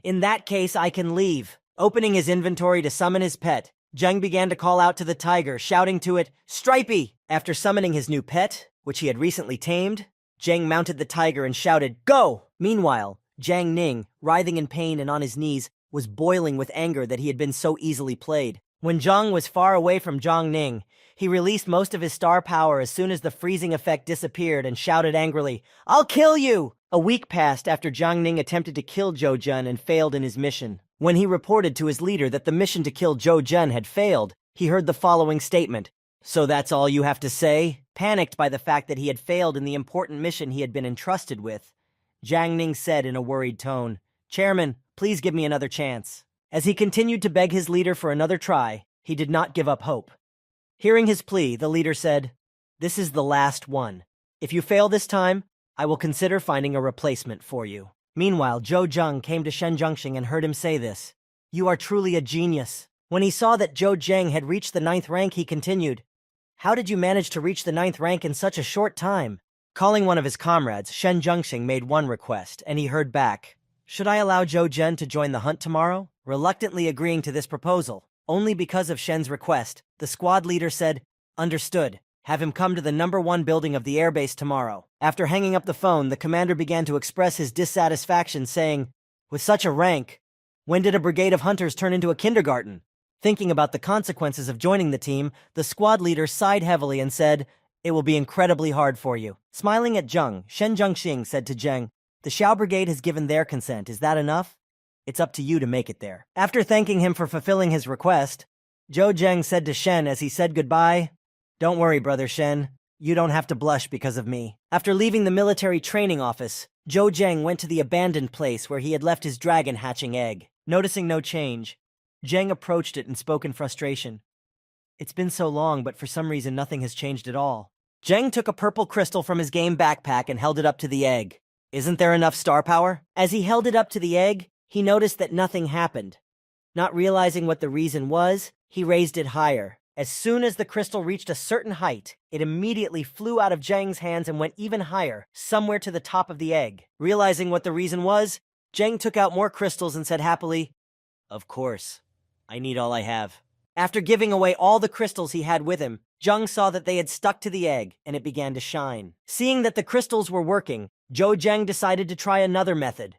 A: "In that case, I can leave." Opening his inventory to summon his pet, Zheng began to call out to the tiger, shouting to it, "Stripey!" After summoning his new pet, which he had recently tamed, Zheng mounted the tiger and shouted, "Go!" Meanwhile, Jiang Ning, writhing in pain and on his knees, was boiling with anger that he had been so easily played. When Zheng was far away from Jiang Ning, he released most of his star power as soon as the freezing effect disappeared and shouted angrily, "I'll kill you!" A week passed after Jiang Ning attempted to kill Zhou Zhen and failed in his mission. When he reported to his leader that the mission to kill Zhou Zhen had failed, he heard the following statement, "So that's all you have to say?" Panicked by the fact that he had failed in the important mission he had been entrusted with, Jiang Ning said in a worried tone, "Chairman, please give me another chance." As he continued to beg his leader for another try, he did not give up hope. Hearing his plea, the leader said, "This is the last one. If you fail this time, I will consider finding a replacement for you." Meanwhile, Zhou Zheng came to Shen Zhengxing and heard him say this. "You are truly a genius." When he saw that Zhou Zheng had reached the 9th rank, he continued, "How did you manage to reach the 9th rank in such a short time?" Calling one of his comrades, Shen Zhengxing made one request, and he heard back, "Should I allow Zhou Zhen to join the hunt tomorrow?" Reluctantly agreeing to this proposal, only because of Shen's request, the squad leader said, "Understood. Have him come to the #1 building of the airbase tomorrow." After hanging up the phone, the commander began to express his dissatisfaction, saying, "With such a rank, when did a brigade of hunters turn into a kindergarten?" Thinking about the consequences of joining the team, the squad leader sighed heavily and said, "It will be incredibly hard for you." Smiling at Zheng, Shen Zhengxing said to Zheng, "The Xiao Brigade has given their consent. Is that enough?" It's up to you to make it there. After thanking him for fulfilling his request, Zhou Zheng said to Shen as he said goodbye, "Don't worry, Brother Shen. You don't have to blush because of me." After leaving the military training office, Zhou Zheng went to the abandoned place where he had left his dragon hatching egg. Noticing no change, Zheng approached it and spoke in frustration. "It's been so long, but for some reason nothing has changed at all." Zheng took a purple crystal from his game backpack and held it up to the egg. "Isn't there enough star power?" As he held it up to the egg, he noticed that nothing happened. Not realizing what the reason was, he raised it higher. As soon as the crystal reached a certain height, it immediately flew out of Zheng's hands and went even higher, somewhere to the top of the egg. Realizing what the reason was, Zheng took out more crystals and said happily, "Of course. I need all I have." After giving away all the crystals he had with him, Zheng saw that they had stuck to the egg, and it began to shine. Seeing that the crystals were working, Zhou Zheng decided to try another method.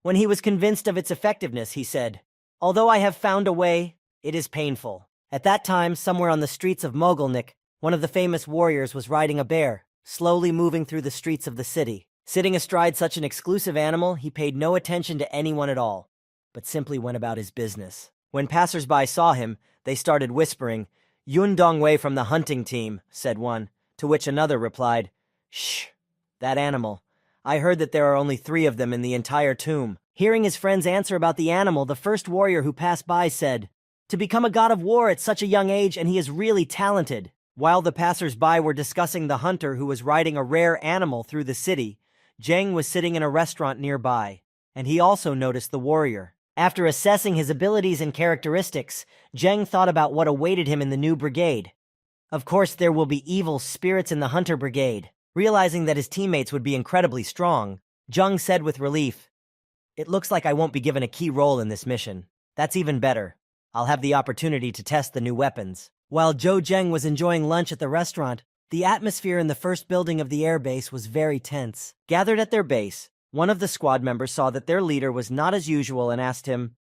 A: When he was convinced of its effectiveness, he said, "Although I have found a way, it is painful." At that time, somewhere on the streets of Mogilnik, one of the famous warriors was riding a bear, slowly moving through the streets of the city. Sitting astride such an exclusive animal, he paid no attention to anyone at all, but simply went about his business. When passers-by saw him, they started whispering, "Yun Dongwei from the hunting team," said one, to which another replied, "Shh, that animal. I heard that there are only 3 of them in the entire tomb." Hearing his friend's answer about the animal, the first warrior who passed by said, "To become a god of war at such a young age, and he is really talented." While the passers-by were discussing the hunter who was riding a rare animal through the city, Zheng was sitting in a restaurant nearby, and he also noticed the warrior. After assessing his abilities and characteristics, Zheng thought about what awaited him in the new brigade. Of course, there will be evil spirits in the hunter brigade. Realizing that his teammates would be incredibly strong, Zheng said with relief, "It looks like I won't be given a key role in this mission. That's even better. I'll have the opportunity to test the new weapons." While Zhou Zheng was enjoying lunch at the restaurant, the atmosphere in the first building of the air base was very tense. Gathered at their base, one of the squad members saw that their leader was not as usual and asked him,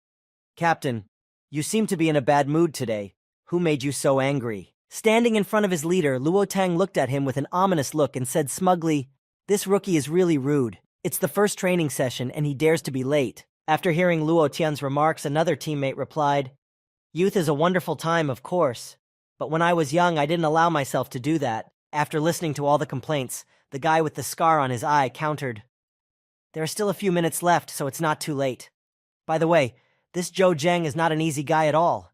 A: "Captain, you seem to be in a bad mood today. Who made you so angry?" Standing in front of his leader, Luo Tang looked at him with an ominous look and said smugly, "This rookie is really rude. It's the first training session and he dares to be late." After hearing Luo Tian's remarks, another teammate replied, "Youth is a wonderful time, of course. But when I was young, I didn't allow myself to do that." After listening to all the complaints, the guy with the scar on his eye countered, "There are still a few minutes left, so it's not too late. By the way, this Zhou Zheng is not an easy guy at all.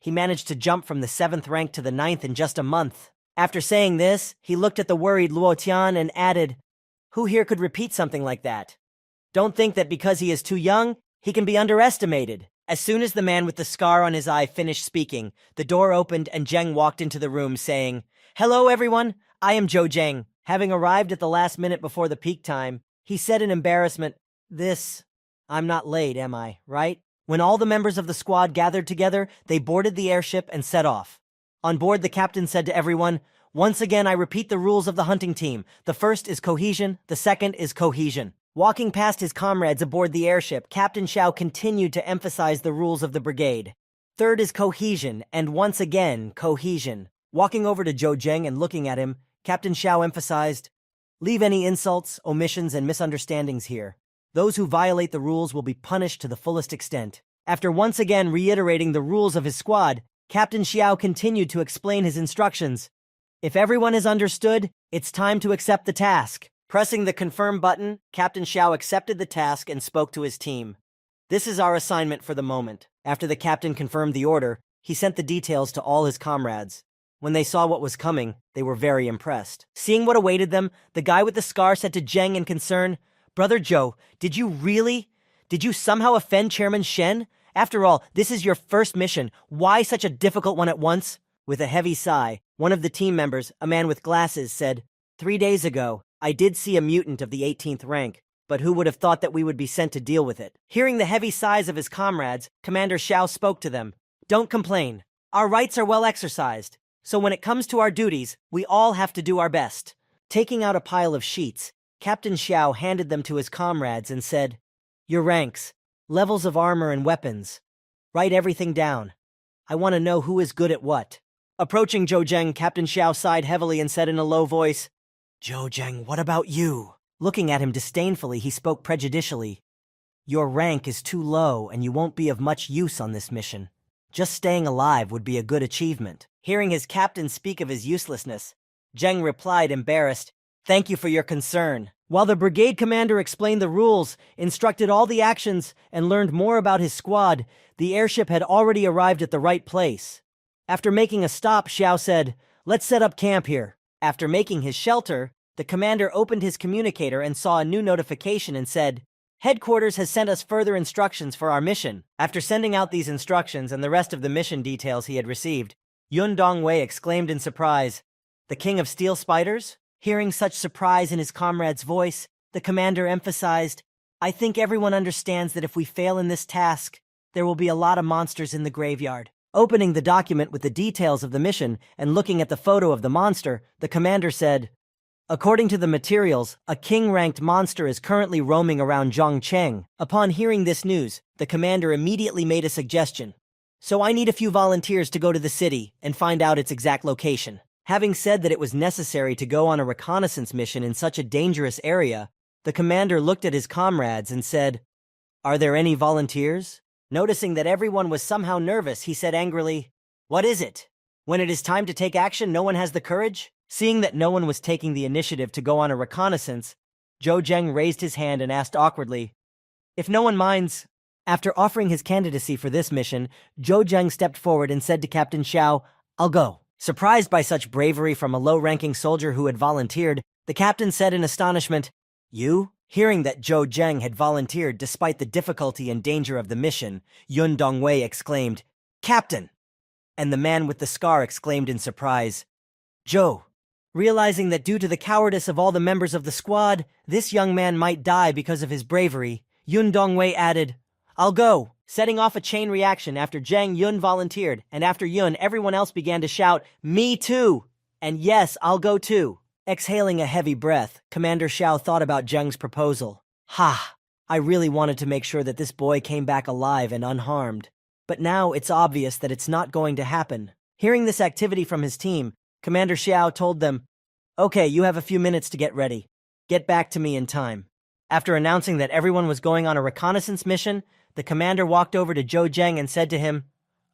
A: He managed to jump from the 7th rank to the 9th in just a month." After saying this, he looked at the worried Luo Tian and added, "Who here could repeat something like that? Don't think that because he is too young, he can be underestimated." As soon as the man with the scar on his eye finished speaking, the door opened and Zheng walked into the room saying, "Hello everyone, I am Zhou Zheng." Having arrived at the last minute before the peak time, he said in embarrassment, I'm not late, am I, right?" When all the members of the squad gathered together, they boarded the airship and set off. On board, the captain said to everyone, "Once again, I repeat the rules of the hunting team. The first is cohesion, the second is cohesion." Walking past his comrades aboard the airship, Captain Xiao continued to emphasize the rules of the brigade. Third is cohesion, and once again, cohesion. Walking over to Zhou Zheng and looking at him, Captain Xiao emphasized, "Leave any insults, omissions, and misunderstandings here. Those who violate the rules will be punished to the fullest extent." After once again reiterating the rules of his squad, Captain Xiao continued to explain his instructions. "If everyone has understood, it's time to accept the task." Pressing the confirm button, Captain Xiao accepted the task and spoke to his team. "This is our assignment for the moment." After the captain confirmed the order, he sent the details to all his comrades. When they saw what was coming, they were very impressed. Seeing what awaited them, the guy with the scar said to Zheng in concern, "Brother Zhou, did you somehow offend Chairman Shen? After all, this is your first mission. Why such a difficult one at once?" With a heavy sigh, one of the team members, a man with glasses, said, 3 days ago, I did see a mutant of the 18th rank, but who would have thought that we would be sent to deal with it?" Hearing the heavy sighs of his comrades, Commander Xiao spoke to them. "Don't complain. Our rights are well exercised, so when it comes to our duties, we all have to do our best." Taking out a pile of sheets, Captain Xiao handed them to his comrades and said, "Your ranks, levels of armor and weapons. Write everything down. I want to know who is good at what." Approaching Zhou Zheng, Captain Xiao sighed heavily and said in a low voice, "Zhou Zheng, what about you?" Looking at him disdainfully, he spoke prejudicially. Your rank is too low and you won't be of much use on this mission. Just staying alive would be a good achievement. Hearing his captain speak of his uselessness, Zheng replied, embarrassed, "Thank you for your concern." While the brigade commander explained the rules, instructed all the actions, and learned more about his squad, the airship had already arrived at the right place. After making a stop, Xiao said, "Let's set up camp here." After making his shelter, the commander opened his communicator and saw a new notification and said, "Headquarters has sent us further instructions for our mission." After sending out these instructions and the rest of the mission details he had received, Yun Dongwei exclaimed in surprise, "The King of Steel Spiders?" Hearing such surprise in his comrade's voice, the commander emphasized, "I think everyone understands that if we fail in this task, there will be a lot of monsters in the graveyard." Opening the document with the details of the mission and looking at the photo of the monster, the commander said, "According to the materials, a king-ranked monster is currently roaming around Zhongcheng." Upon hearing this news, the commander immediately made a suggestion. "So I need a few volunteers to go to the city and find out its exact location." Having said that it was necessary to go on a reconnaissance mission in such a dangerous area, the commander looked at his comrades and said, "Are there any volunteers?" Noticing that everyone was somehow nervous, he said angrily, "What is it? When it is time to take action, no one has the courage?" Seeing that no one was taking the initiative to go on a reconnaissance, Zhou Zheng raised his hand and asked awkwardly, "If no one minds." After offering his candidacy for this mission, Zhou Zheng stepped forward and said to Captain Xiao, "I'll go." Surprised by such bravery from a low-ranking soldier who had volunteered, the captain said in astonishment, "You?" Hearing that Zhou Zheng had volunteered despite the difficulty and danger of the mission, Yun Dongwei exclaimed, "Captain!" And the man with the scar exclaimed in surprise, "Zhou." Realizing that due to the cowardice of all the members of the squad, this young man might die because of his bravery, Yun Dongwei added, "I'll go," setting off a chain reaction. After Zheng, Yun volunteered, and after Yun, everyone else began to shout, "Me too!" And yes, I'll go too. Exhaling a heavy breath, Commander Xiao thought about Zheng's proposal. "Ha! I really wanted to make sure that this boy came back alive and unharmed. But now it's obvious that it's not going to happen." Hearing this activity from his team, Commander Xiao told them, "Okay, you have a few minutes to get ready. Get back to me in time." After announcing that everyone was going on a reconnaissance mission, the commander walked over to Zhou Zheng and said to him,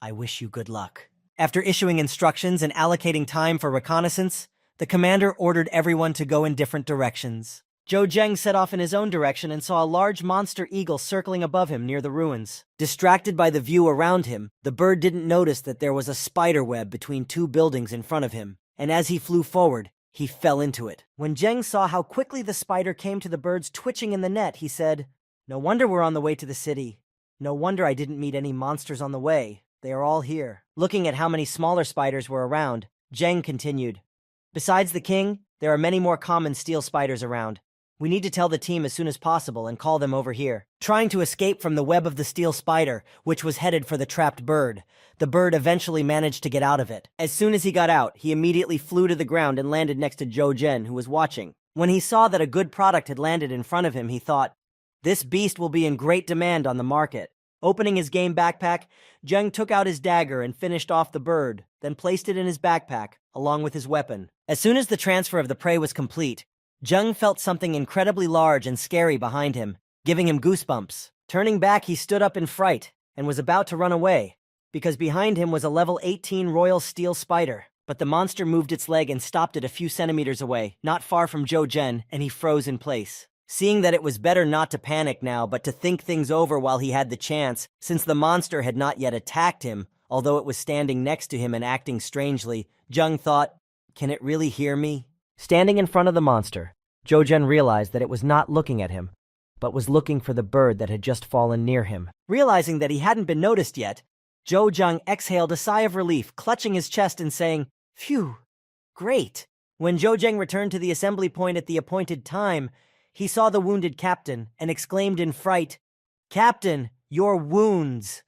A: "I wish you good luck." After issuing instructions and allocating time for reconnaissance, the commander ordered everyone to go in different directions. Zhou Zheng set off in his own direction and saw a large monster eagle circling above him near the ruins. Distracted by the view around him, the bird didn't notice that there was a spider web between two buildings in front of him, and as he flew forward, he fell into it. When Zheng saw how quickly the spider came to the birds twitching in the net, he said, "No wonder we're on the way to the city. No wonder I didn't meet any monsters on the way. They are all here." Looking at how many smaller spiders were around, Zheng continued, "Besides the king, there are many more common steel spiders around. We need to tell the team as soon as possible and call them over here." Trying to escape from the web of the steel spider, which was headed for the trapped bird, the bird eventually managed to get out of it. As soon as he got out, he immediately flew to the ground and landed next to Zhou Zheng, who was watching. When he saw that a good product had landed in front of him, he thought, "This beast will be in great demand on the market." Opening his game backpack, Zheng took out his dagger and finished off the bird, then placed it in his backpack, along with his weapon. As soon as the transfer of the prey was complete, Zheng felt something incredibly large and scary behind him, giving him goosebumps. Turning back, he stood up in fright and was about to run away, because behind him was a level 18 royal steel spider. But the monster moved its leg and stopped it a few centimeters away, not far from Zhou Zheng, and he froze in place. Seeing that it was better not to panic now, but to think things over while he had the chance, since the monster had not yet attacked him, although it was standing next to him and acting strangely, Zheng thought, "Can it really hear me?" Standing in front of the monster, Zhou Zheng realized that it was not looking at him, but was looking for the bird that had just fallen near him. Realizing that he hadn't been noticed yet, Zhou Zheng exhaled a sigh of relief, clutching his chest and saying, "Phew, great." When Zhou Zheng returned to the assembly point at the appointed time, he saw the wounded captain and exclaimed in fright, "Captain, your wounds!"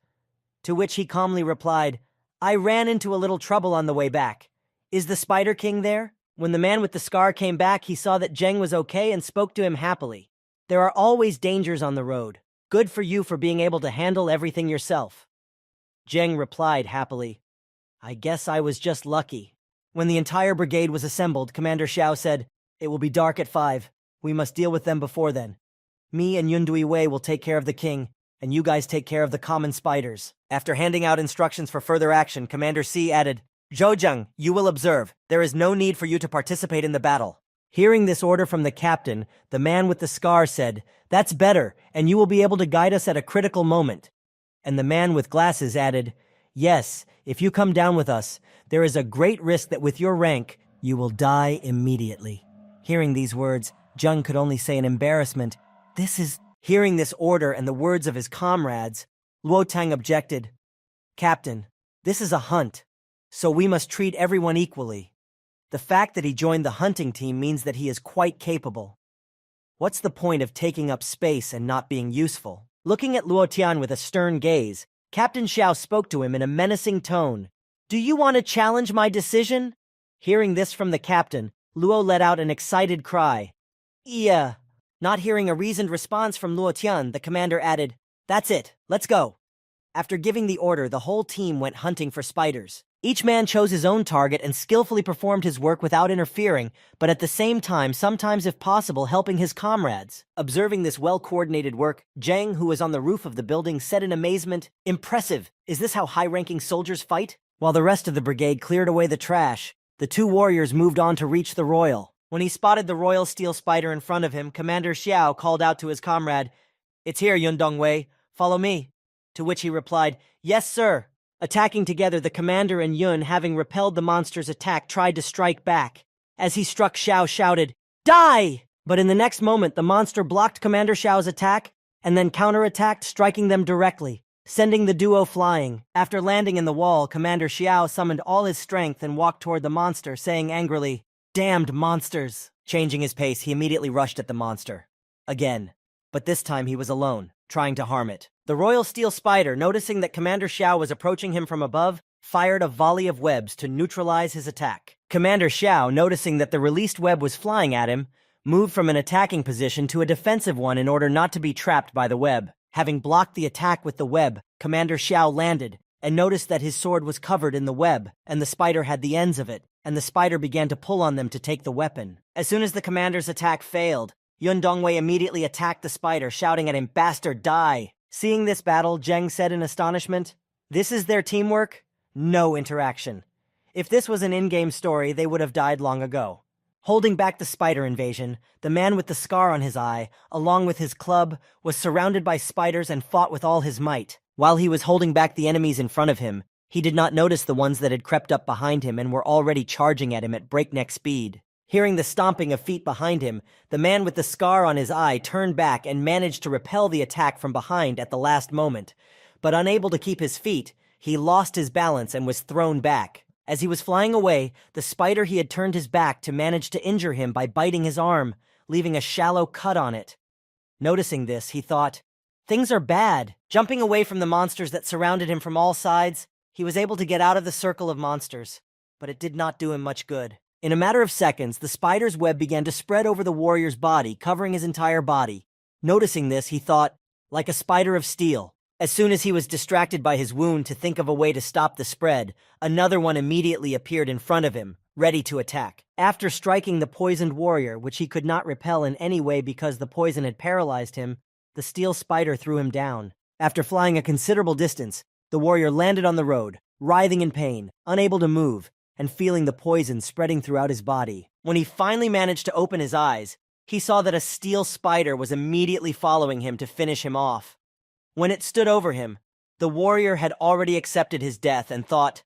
A: To which he calmly replied, "I ran into a little trouble on the way back. Is the Spider King there?" When the man with the scar came back, he saw that Zheng was okay and spoke to him happily. "There are always dangers on the road. Good for you for being able to handle everything yourself." Zheng replied happily, "I guess I was just lucky." When the entire brigade was assembled, Commander Xiao said, "It will be dark at 5. We must deal with them before then. Me and Yundui Wei will take care of the king, and you guys take care of the common spiders." After handing out instructions for further action, Commander C added, "Zhou, you will observe. There is no need for you to participate in the battle." Hearing this order from the captain, the man with the scar said, "That's better, and you will be able to guide us at a critical moment." And the man with glasses added, "Yes, if you come down with us, there is a great risk that with your rank, you will die immediately." Hearing these words, Zheng could only say in embarrassment, Hearing this order and the words of his comrades, Luo Tang objected, "Captain, this is a hunt, so we must treat everyone equally. The fact that he joined the hunting team means that he is quite capable. What's the point of taking up space and not being useful?" Looking at Luo Tian with a stern gaze, Captain Xiao spoke to him in a menacing tone. "Do you want to challenge my decision?" Hearing this from the captain, Luo let out an excited cry. "Yeah." Not hearing a reasoned response from Luo Tian, the commander added, "That's it, let's go." After giving the order, the whole team went hunting for spiders. Each man chose his own target and skillfully performed his work without interfering, but at the same time, sometimes if possible, helping his comrades. Observing this well-coordinated work, Zheng, who was on the roof of the building, said in amazement, "Impressive! Is this how high-ranking soldiers fight?" While the rest of the brigade cleared away the trash, the two warriors moved on to reach the royal. When he spotted the royal steel spider in front of him, Commander Xiao called out to his comrade, "It's here, Yundongwei. Follow me." To which he replied, "Yes, sir." Attacking together, the commander and Yun, having repelled the monster's attack, tried to strike back. As he struck, Xiao shouted, "Die!" But in the next moment, the monster blocked Commander Xiao's attack and then counterattacked, striking them directly, sending the duo flying. After landing in the wall, Commander Xiao summoned all his strength and walked toward the monster, saying angrily, "Damned monsters!" Changing his pace, he immediately rushed at the monster. Again. But this time he was alone, trying to harm it. The royal steel spider, noticing that Commander Xiao was approaching him from above, fired a volley of webs to neutralize his attack. Commander Xiao, noticing that the released web was flying at him, moved from an attacking position to a defensive one in order not to be trapped by the web. Having blocked the attack with the web, Commander Xiao landed, and noticed that his sword was covered in the web, and the spider had the ends of it, and the spider began to pull on them to take the weapon. As soon as the commander's attack failed, Yun Dongwei immediately attacked the spider, shouting at him, "Bastard, die!" Seeing this battle, Zheng said in astonishment, "This is their teamwork? No interaction. If this was an in-game story, they would have died long ago." Holding back the spider invasion, the man with the scar on his eye, along with his club, was surrounded by spiders and fought with all his might. While he was holding back the enemies in front of him, he did not notice the ones that had crept up behind him and were already charging at him at breakneck speed. Hearing the stomping of feet behind him, the man with the scar on his eye turned back and managed to repel the attack from behind at the last moment. But unable to keep his feet, he lost his balance and was thrown back. As he was flying away, the spider he had turned his back to manage to injure him by biting his arm, leaving a shallow cut on it. Noticing this, he thought, "Things are bad." Jumping away from the monsters that surrounded him from all sides, he was able to get out of the circle of monsters, but it did not do him much good. In a matter of seconds, the spider's web began to spread over the warrior's body, covering his entire body. Noticing this, he thought, "Like a spider of steel." As soon as he was distracted by his wound to think of a way to stop the spread, another one immediately appeared in front of him, ready to attack. After striking the poisoned warrior, which he could not repel in any way because the poison had paralyzed him, the steel spider threw him down. After flying a considerable distance, the warrior landed on the road, writhing in pain, unable to move, and feeling the poison spreading throughout his body. When he finally managed to open his eyes, he saw that a steel spider was immediately following him to finish him off. When it stood over him, the warrior had already accepted his death and thought,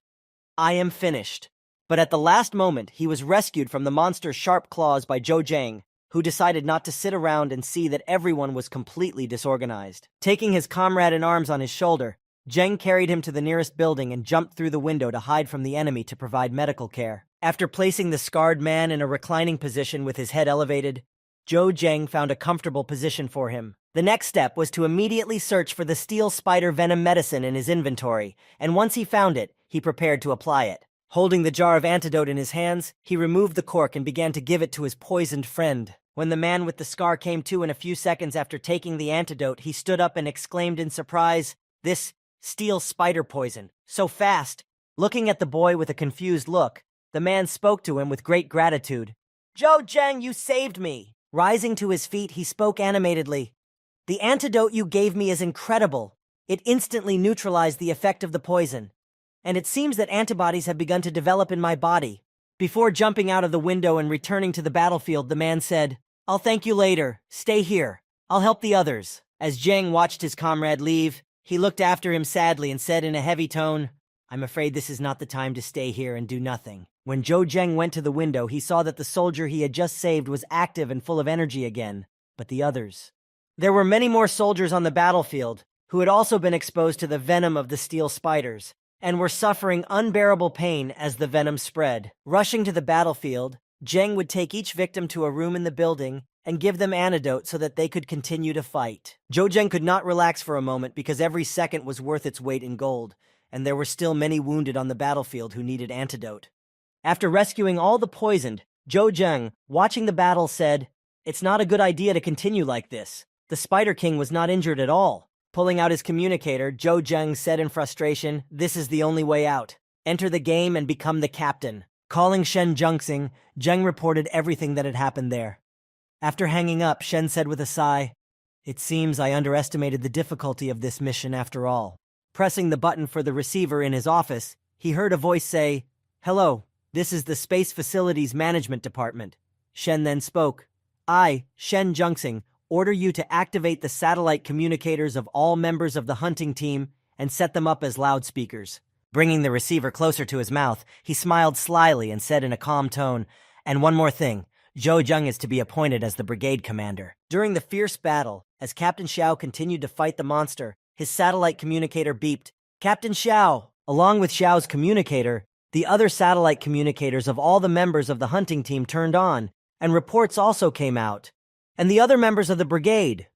A: "I am finished." But at the last moment, he was rescued from the monster's sharp claws by Zhou Zhang, who decided not to sit around and see that everyone was completely disorganized. Taking his comrade in arms on his shoulder, Zheng carried him to the nearest building and jumped through the window to hide from the enemy to provide medical care. After placing the scarred man in a reclining position with his head elevated, Zhou Zheng found a comfortable position for him. The next step was to immediately search for the steel spider venom medicine in his inventory, and once he found it, he prepared to apply it. Holding the jar of antidote in his hands, he removed the cork and began to give it to his poisoned friend. When the man with the scar came to in a few seconds after taking the antidote, he stood up and exclaimed in surprise, "This steel spider poison, so fast!" Looking at the boy with a confused look, the man spoke to him with great gratitude. "Zhou Zheng, you saved me!" Rising to his feet, he spoke animatedly. The antidote you gave me is incredible. It instantly neutralized the effect of the poison. And it seems that antibodies have begun to develop in my body. Before jumping out of the window and returning to the battlefield, the man said, I'll thank you later. Stay here. I'll help the others. As Zheng watched his comrade leave, he looked after him sadly and said in a heavy tone, I'm afraid this is not the time to stay here and do nothing. When Zhou Zheng went to the window, he saw that the soldier he had just saved was active and full of energy again. But the others? There were many more soldiers on the battlefield who had also been exposed to the venom of the steel spiders and were suffering unbearable pain as the venom spread. Rushing to the battlefield, Zheng would take each victim to a room in the building and give them antidote so that they could continue to fight. Zhou Zheng could not relax for a moment because every second was worth its weight in gold, and there were still many wounded on the battlefield who needed antidote. After rescuing all the poisoned, Zhou Zheng, watching the battle, said, It's not a good idea to continue like this. The Spider King was not injured at all. Pulling out his communicator, Zhou Zheng said in frustration, This is the only way out. Enter the game and become the captain. Calling Shen Zhengxing, Zheng reported everything that had happened there. After hanging up, Shen said with a sigh, It seems I underestimated the difficulty of this mission after all. Pressing the button for the receiver in his office, he heard a voice say, Hello, this is the Space Facilities Management Department. Shen then spoke, I, Shen Zhengxing, order you to activate the satellite communicators of all members of the hunting team and set them up as loudspeakers. Bringing the receiver closer to his mouth, he smiled slyly and said in a calm tone, And one more thing, Zhou Zheng is to be appointed as the brigade commander. During the fierce battle, as Captain Xiao continued to fight the monster, his satellite communicator beeped, Captain Xiao! Along with Xiao's communicator, the other satellite communicators of all the members of the hunting team turned on, and reports also came out. And the other members of the brigade.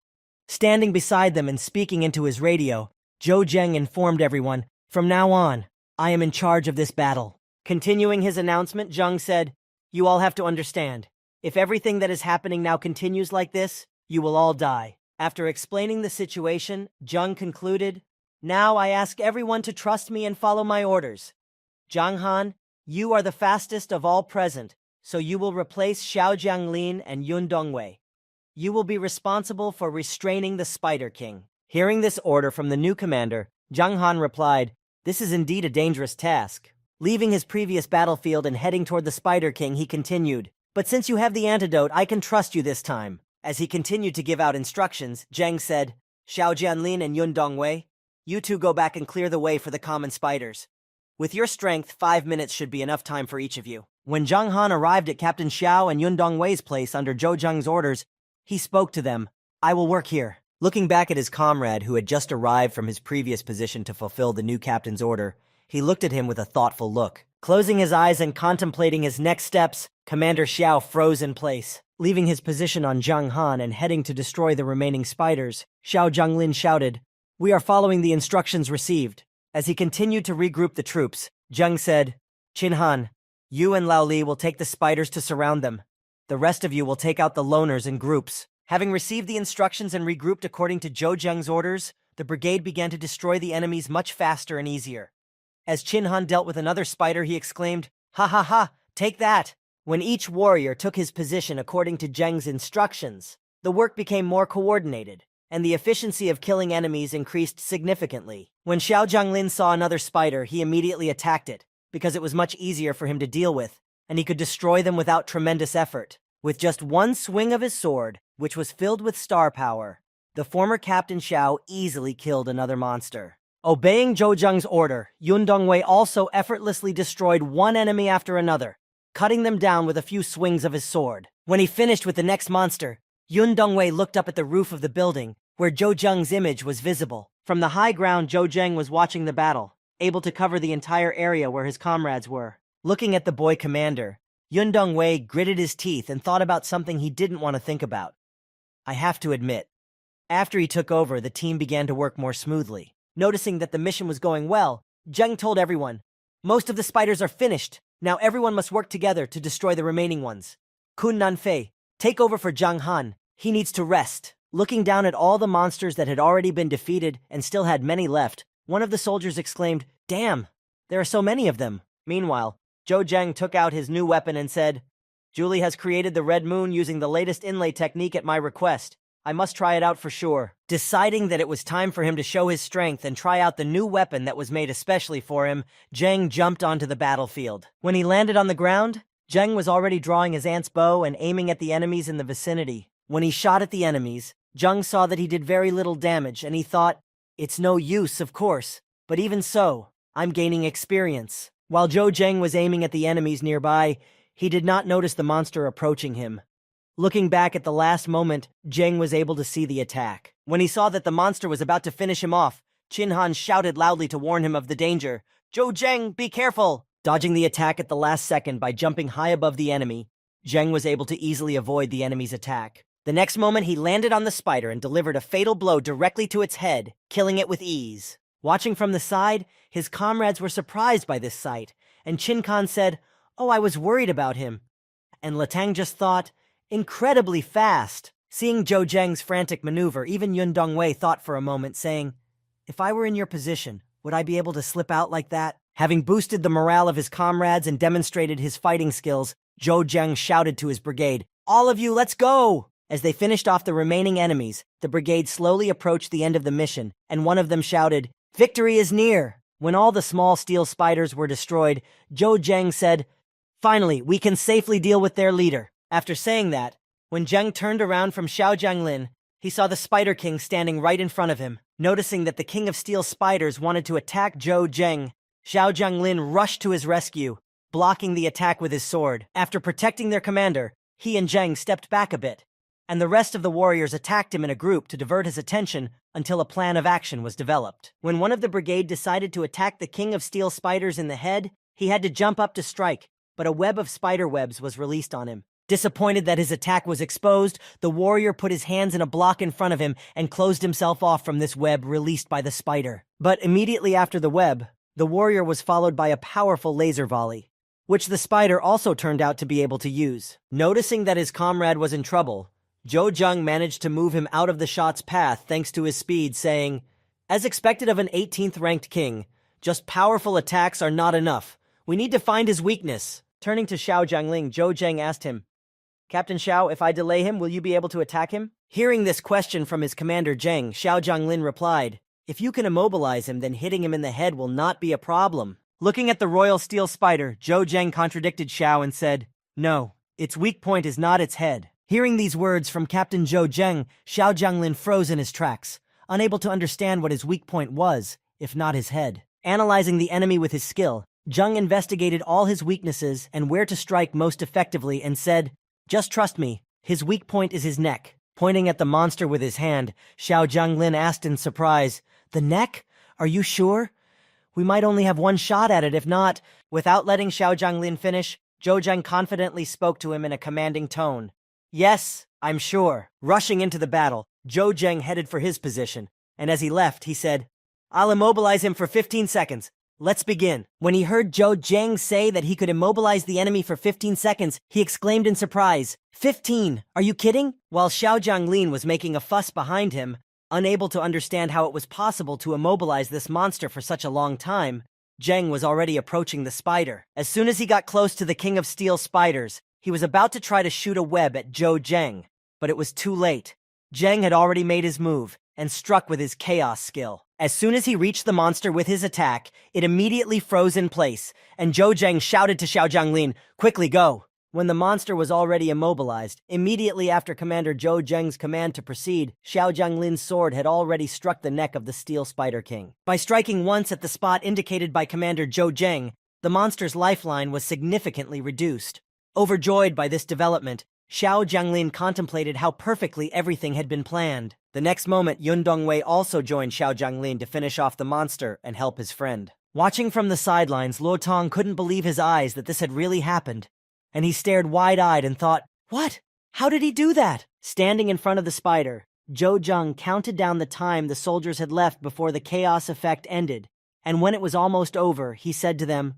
A: Standing beside them and speaking into his radio, Zhou Zheng informed everyone, From now on, I am in charge of this battle. Continuing his announcement, Zheng said, You all have to understand. If everything that is happening now continues like this, you will all die. After explaining the situation, Zheng concluded, Now I ask everyone to trust me and follow my orders. Zhang Han, you are the fastest of all present, so you will replace Xiao Jianglin and Yun Dongwei. You will be responsible for restraining the Spider King. Hearing this order from the new commander, Zhang Han replied, This is indeed a dangerous task. Leaving his previous battlefield and heading toward the Spider King, he continued, But since you have the antidote, I can trust you this time. As he continued to give out instructions, Zheng said, Xiao Jianlin and Yun Dongwei, you two go back and clear the way for the common spiders. With your strength, 5 minutes should be enough time for each of you. When Zhang Han arrived at Captain Xiao and Yun Dongwei's place under Zhou Zheng's orders, he spoke to them, I will work here. Looking back at his comrade who had just arrived from his previous position to fulfill the new captain's order, he looked at him with a thoughtful look. Closing his eyes and contemplating his next steps, Commander Xiao froze in place. Leaving his position on Zhang Han and heading to destroy the remaining spiders, Xiao Zhanglin shouted, We are following the instructions received. As he continued to regroup the troops, Zheng said, Qin Han, you and Lao Li will take the spiders to surround them. The rest of you will take out the loners in groups. Having received the instructions and regrouped according to Zhou Zheng's orders, the brigade began to destroy the enemies much faster and easier. As Qin Han dealt with another spider, he exclaimed, Ha ha ha, take that! When each warrior took his position according to Zheng's instructions, the work became more coordinated, and the efficiency of killing enemies increased significantly. When Xiao Zhanglin saw another spider, he immediately attacked it, because it was much easier for him to deal with, and he could destroy them without tremendous effort. With just one swing of his sword, which was filled with star power, the former Captain Xiao easily killed another monster. Obeying Zhou Zheng's order, Yun Dongwei also effortlessly destroyed one enemy after another, cutting them down with a few swings of his sword. When he finished with the next monster, Yun Dongwei looked up at the roof of the building, where Zhou Zheng's image was visible. From the high ground, Zhou Zheng was watching the battle, able to cover the entire area where his comrades were. Looking at the boy commander, Yun Dongwei gritted his teeth and thought about something he didn't want to think about. I have to admit, after he took over, the team began to work more smoothly. Noticing that the mission was going well, Zheng told everyone, Most of the spiders are finished. Now everyone must work together to destroy the remaining ones. Kun Nanfei, take over for Zhang Han. He needs to rest. Looking down at all the monsters that had already been defeated and still had many left, one of the soldiers exclaimed, Damn, there are so many of them. Meanwhile, Zhou Zheng took out his new weapon and said, Julie has created the Red Moon using the latest inlay technique at my request. I must try it out for sure. Deciding that it was time for him to show his strength and try out the new weapon that was made especially for him, Zheng jumped onto the battlefield. When he landed on the ground, Zheng was already drawing his aunt's bow and aiming at the enemies in the vicinity. When he shot at the enemies, Zheng saw that he did very little damage, and he thought, "It's no use, of course, but even so, I'm gaining experience." While Zhou Zheng was aiming at the enemies nearby, he did not notice the monster approaching him. Looking back at the last moment, Zheng was able to see the attack. When he saw that the monster was about to finish him off, Qin Han shouted loudly to warn him of the danger. "Zhou Zheng, be careful!" Dodging the attack at the last second by jumping high above the enemy, Zheng was able to easily avoid the enemy's attack. The next moment, he landed on the spider and delivered a fatal blow directly to its head, killing it with ease. Watching from the side, his comrades were surprised by this sight, and Qin Khan said, "Oh, I was worried about him." And Latang just thought, "Incredibly fast." Seeing Zhou Zheng's frantic maneuver, even Yun Dongwei thought for a moment, saying, "If I were in your position, would I be able to slip out like that?" Having boosted the morale of his comrades and demonstrated his fighting skills, Zhou Zheng shouted to his brigade, "All of you, let's go!" As they finished off the remaining enemies, the brigade slowly approached the end of the mission, and one of them shouted, "Victory is near!" When all the small steel spiders were destroyed, Zhou Zheng said, "Finally, we can safely deal with their leader." After saying that, when Zheng turned around from Xiao Jianglin, he saw the Spider King standing right in front of him. Noticing that the King of Steel Spiders wanted to attack Zhou Zheng, Xiao Jianglin rushed to his rescue, blocking the attack with his sword. After protecting their commander, he and Zheng stepped back a bit, and the rest of the warriors attacked him in a group to divert his attention until a plan of action was developed. When one of the brigade decided to attack the King of Steel Spiders in the head, he had to jump up to strike, but a web of spider webs was released on him. Disappointed that his attack was exposed, the warrior put his hands in a block in front of him and closed himself off from this web released by the spider. But immediately after the web, the warrior was followed by a powerful laser volley, which the spider also turned out to be able to use. Noticing that his comrade was in trouble, Zhou Zheng managed to move him out of the shot's path thanks to his speed, saying, "As expected of an 18th ranked king, just powerful attacks are not enough. We need to find his weakness." Turning to Xiao Jiangling, Zhou Zheng asked him, "Captain Xiao, if I delay him, will you be able to attack him?" Hearing this question from his commander Zheng, Xiao Jianglin replied, "If you can immobilize him, then hitting him in the head will not be a problem." Looking at the royal steel spider, Zhou Zheng contradicted Xiao and said, "No, its weak point is not its head." Hearing these words from Captain Zhou Zheng, Xiao Jianglin froze in his tracks, unable to understand what his weak point was, if not his head. Analyzing the enemy with his skill, Zheng investigated all his weaknesses and where to strike most effectively and said, "Just trust me, his weak point is his neck." Pointing at the monster with his hand, Xiao Jianglin asked in surprise, "The neck? Are you sure? We might only have one shot at it, if not." Without letting Xiao Jianglin finish, Zhou Zheng confidently spoke to him in a commanding tone. "Yes, I'm sure." Rushing into the battle, Zhou Zheng headed for his position, and as he left, he said, "I'll immobilize him for 15 seconds. Let's begin." When he heard Zhou Zheng say that he could immobilize the enemy for 15 seconds, he exclaimed in surprise, "15? Are you kidding?" While Xiao Jianglin was making a fuss behind him, unable to understand how it was possible to immobilize this monster for such a long time, Zheng was already approaching the spider. As soon as he got close to the King of Steel Spiders, he was about to try to shoot a web at Zhou Zheng, but it was too late. Zheng had already made his move and struck with his chaos skill. As soon as he reached the monster with his attack, it immediately froze in place, and Zhou Zheng shouted to Xiao Jianglin, "Quickly go!" When the monster was already immobilized, immediately after Commander Zhou Zheng's command to proceed, Xiao Jianglin's sword had already struck the neck of the Steel Spider King. By striking once at the spot indicated by Commander Zhou Zheng, the monster's lifeline was significantly reduced. Overjoyed by this development, Xiao Jianglin contemplated how perfectly everything had been planned. The next moment, Yun Dongwei also joined Xiao Jianglin to finish off the monster and help his friend. Watching from the sidelines, Luo Tong couldn't believe his eyes that this had really happened, and he stared wide-eyed and thought, "What? How did he do that?" Standing in front of the spider, Zhou Zheng counted down the time the soldiers had left before the chaos effect ended, and when it was almost over, he said to them,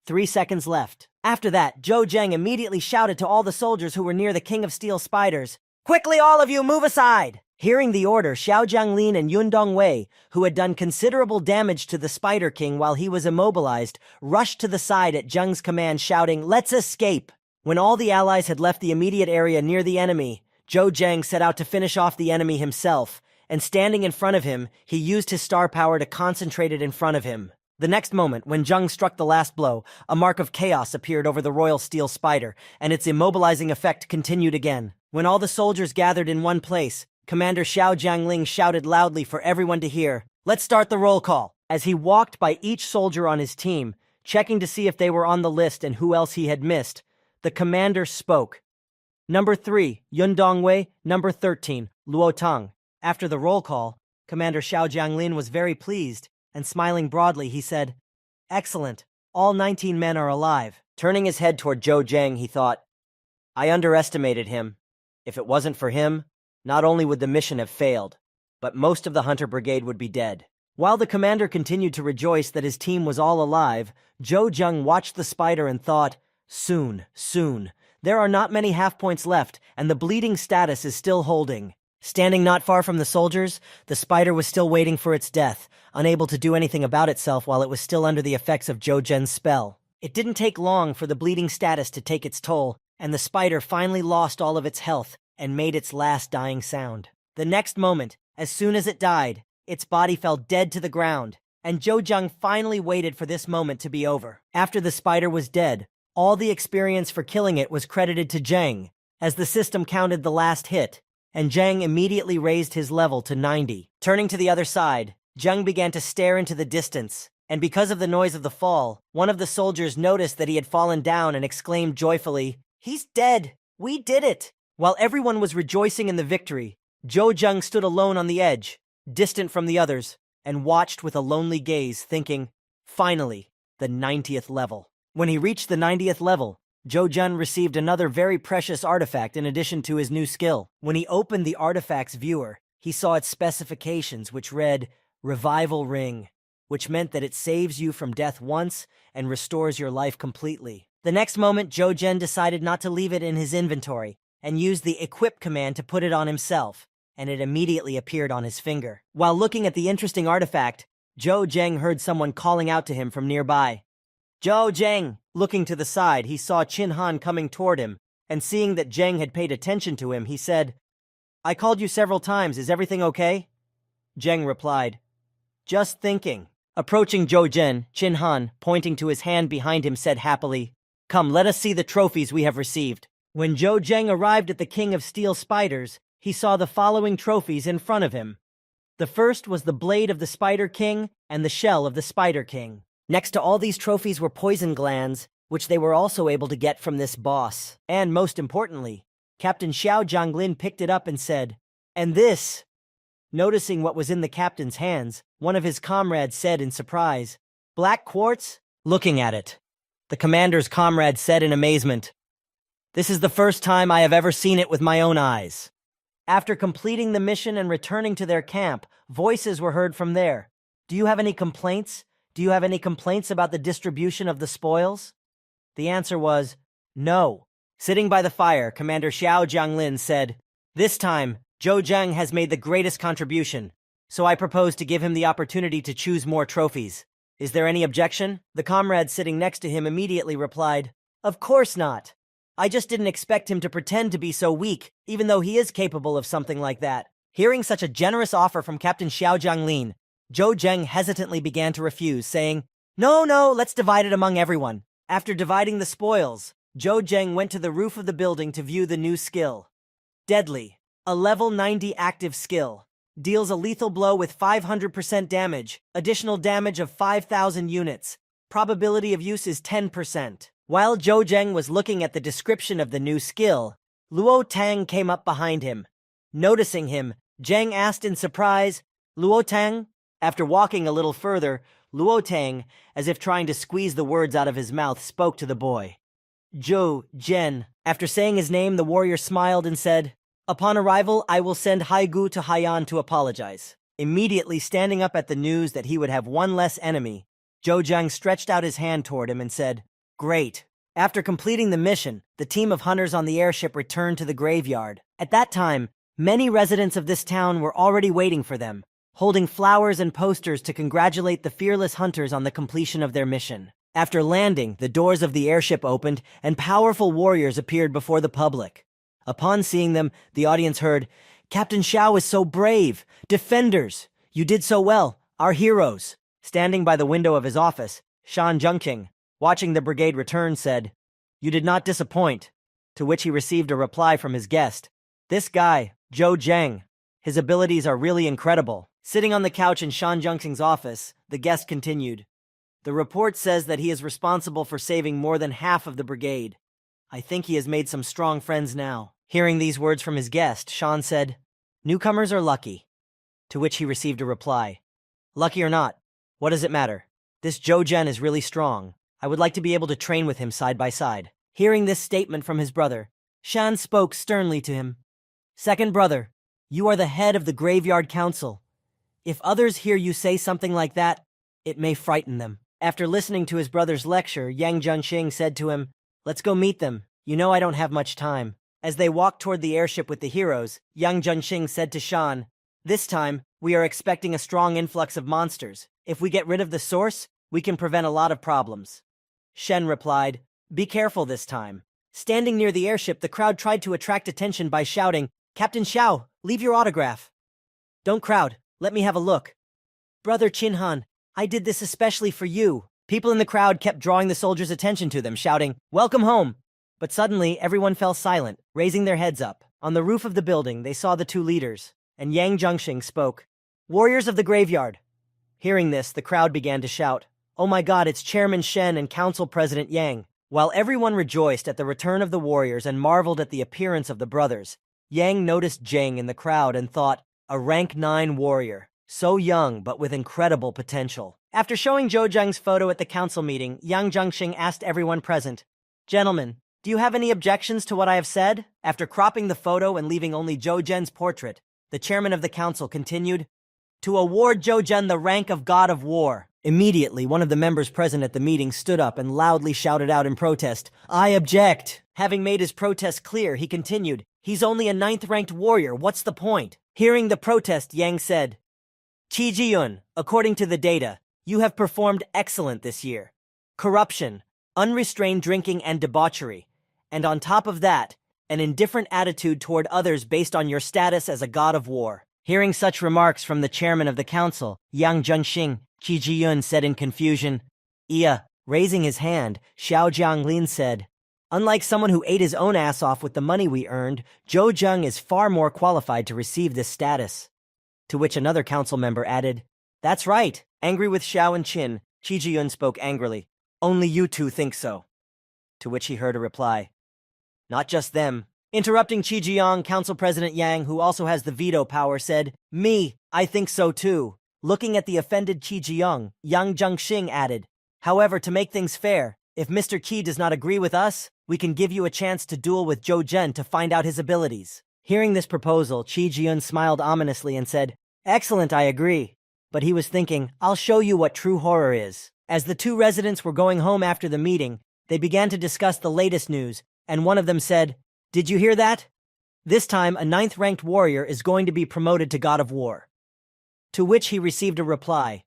A: 3 seconds left. After that, Zhou Zheng immediately shouted to all the soldiers who were near the King of Steel Spiders, "Quickly, all of you, move aside!" Hearing the order, Xiao Jianglin and Yun Dongwei, who had done considerable damage to the Spider King while he was immobilized, rushed to the side at Zheng's command, shouting, "Let's escape!" When all the allies had left the immediate area near the enemy, Zhou Zhang set out to finish off the enemy himself, and standing in front of him, he used his star power to concentrate it in front of him. The next moment, when Zheng struck the last blow, a mark of chaos appeared over the royal steel spider, and its immobilizing effect continued again. When all the soldiers gathered in one place, Commander Xiao Jiangling shouted loudly for everyone to hear, "Let's start the roll call." As he walked by each soldier on his team, checking to see if they were on the list and who else he had missed, the commander spoke. Number 3, Yun Dongwei. Number 13, Luo Tang. After the roll call, Commander Xiao Jianglin was very pleased, and smiling broadly, he said, "Excellent. All 19 men are alive." Turning his head toward Zhou Zhang, he thought, "I underestimated him. If it wasn't for him, not only would the mission have failed, but most of the Hunter Brigade would be dead." While the commander continued to rejoice that his team was all alive, Zhou Zhang watched the spider and thought, Soon. There are not many half-points left, and the bleeding status is still holding." Standing not far from the soldiers, the spider was still waiting for its death, unable to do anything about itself while it was still under the effects of Zhou Zhen's spell. It didn't take long for the bleeding status to take its toll, and the spider finally lost all of its health and made its last dying sound. The next moment, as soon as it died, its body fell dead to the ground, and Zhou Zhang finally waited for this moment to be over. After the spider was dead, all the experience for killing it was credited to Zhang, as the system counted the last hit, and Zhang immediately raised his level to 90. Turning to the other side, Zhang began to stare into the distance, and because of the noise of the fall, one of the soldiers noticed that he had fallen down and exclaimed joyfully, "He's dead! We did it!" While everyone was rejoicing in the victory, Zhou Zhang stood alone on the edge, distant from the others, and watched with a lonely gaze, thinking, finally, the 90th level. When he reached the 90th level, Zhou Zhang received another very precious artifact in addition to his new skill. When he opened the artifact's viewer, he saw its specifications, which read, Revival Ring, which meant that it saves you from death once and restores your life completely. The next moment, Zhou Zhang decided not to leave it in his inventory and used the Equip command to put it on himself, and it immediately appeared on his finger. While looking at the interesting artifact, Zhou Zhang heard someone calling out to him from nearby. "Zhou Zhang!" Looking to the side, he saw Qin Han coming toward him, and seeing that Zhang had paid attention to him, he said, "I called you several times. Is everything okay?" Zhang replied, "Just thinking." Approaching Zhou Zhang, Qin Han, pointing to his hand behind him, said happily, "Come, let us see the trophies we have received." When Zhou Zhang arrived at the King of Steel Spiders, he saw the following trophies in front of him. The first was the blade of the Spider King and the shell of the Spider King. Next to all these trophies were poison glands, which they were also able to get from this boss. And most importantly, Captain Xiao Jianglin picked it up and said, "And this?" Noticing what was in the captain's hands, one of his comrades said in surprise, "Black quartz?" Looking at it, the commander's comrade said in amazement, "This is the first time I have ever seen it with my own eyes." After completing the mission and returning to their camp, voices were heard from there. "Do you have any complaints? Do you have any complaints about the distribution of the spoils?" The answer was, "No." Sitting by the fire, Commander Xiao Jianglin said, "This time, Zhou Zhang has made the greatest contribution, so I propose to give him the opportunity to choose more trophies. Is there any objection?" The comrade sitting next to him immediately replied, "Of course not. I just didn't expect him to pretend to be so weak, even though he is capable of something like that." Hearing such a generous offer from Captain Xiao Jianglin, Zhou Zhang hesitantly began to refuse, saying, No, let's divide it among everyone." After dividing the spoils, Zhou Zhang went to the roof of the building to view the new skill. Deadly, a level 90 active skill. Deals a lethal blow with 500% damage, additional damage of 5,000 units. Probability of use is 10%. While Zhou Zhang was looking at the description of the new skill, Luo Tang came up behind him. Noticing him, Zhang asked in surprise, "Luo Tang?" After walking a little further, Luo Tang, as if trying to squeeze the words out of his mouth, spoke to the boy. "Zhou Zhen." After saying his name, the warrior smiled and said, "Upon arrival, I will send Haigu to Haiyan to apologize." Immediately standing up at the news that he would have one less enemy, Zhou Zhang stretched out his hand toward him and said, "Great." After completing the mission, the team of hunters on the airship returned to the graveyard. At that time, many residents of this town were already waiting for them, holding flowers and posters to congratulate the fearless hunters on the completion of their mission. After landing, the doors of the airship opened and powerful warriors appeared before the public. Upon seeing them, the audience heard, "Captain Xiao is so brave! Defenders! You did so well! Our heroes!" Standing by the window of his office, Shan Zhengqing, watching the brigade return, said, "You did not disappoint," to which he received a reply from his guest. "This guy, Zhou Zheng, his abilities are really incredible." Sitting on the couch in Shan Zhengqing's office, the guest continued, "The report says that he is responsible for saving more than half of the brigade. I think he has made some strong friends now." Hearing these words from his guest, Shan said, "Newcomers are lucky," to which he received a reply, "Lucky or not, what does it matter? This Zhou Zhen is really strong. I would like to be able to train with him side by side." Hearing this statement from his brother, Shan spoke sternly to him. "Second brother, you are the head of the Graveyard Council. If others hear you say something like that, it may frighten them." After listening to his brother's lecture, Yang Zhengxing said to him, "Let's go meet them. You know I don't have much time." As they walked toward the airship with the heroes, Yang Zhengxing said to Shan, "This time, we are expecting a strong influx of monsters. If we get rid of the source, we can prevent a lot of problems." Shen replied, "Be careful this time." Standing near the airship, the crowd tried to attract attention by shouting, "Captain Xiao, leave your autograph." "Don't crowd, let me have a look." "Brother Qinhan, I did this especially for you." People in the crowd kept drawing the soldiers' attention to them, shouting, "Welcome home." But suddenly, everyone fell silent, raising their heads up. On the roof of the building, they saw the two leaders, and Yang Zhengxing spoke, "Warriors of the graveyard." Hearing this, the crowd began to shout, "Oh my God, it's Chairman Shen and Council President Yang." While everyone rejoiced at the return of the warriors and marveled at the appearance of the brothers, Yang noticed Zheng in the crowd and thought, a rank 9 warrior, so young but with incredible potential. After showing Zhou Zheng's photo at the council meeting, Yang Zhengxing asked everyone present, "Gentlemen, do you have any objections to what I have said?" After cropping the photo and leaving only Zhou Zhen's portrait, the chairman of the council continued, "To award Zhou Zhen the rank of God of War." Immediately, one of the members present at the meeting stood up and loudly shouted out in protest, "I object." Having made his protest clear, he continued, "He's only a 9th-ranked warrior, what's the point?" Hearing the protest, Yang said, "Qi Jiyun, according to the data, you have performed excellent this year. Corruption, unrestrained drinking and debauchery, and on top of that, an indifferent attitude toward others based on your status as a god of war." Hearing such remarks from the chairman of the council, Yang Zhengxing, Qi Jiyun said in confusion, "Iya." Raising his hand, Xiao Jianglin said, "Unlike someone who ate his own ass off with the money we earned, Zhou Zheng is far more qualified to receive this status." To which another council member added, "That's right." Angry with Xiao and Qin, Qi Jiyun spoke angrily, "Only you two think so." To which he heard a reply, "Not just them." Interrupting Qi Jiang, Council President Yang, who also has the veto power, said, "Me, I think so too." Looking at the offended Qi Jiang, Yang Zhengxing added, "However, to make things fair, if Mr. Qi does not agree with us, we can give you a chance to duel with Zhou Zhen to find out his abilities." Hearing this proposal, Qi Jiyun smiled ominously and said, "Excellent, I agree." But he was thinking, "I'll show you what true horror is." As the two residents were going home after the meeting, they began to discuss the latest news, and one of them said, "Did you hear that? This time, a 9th-ranked warrior is going to be promoted to God of War." To which he received a reply,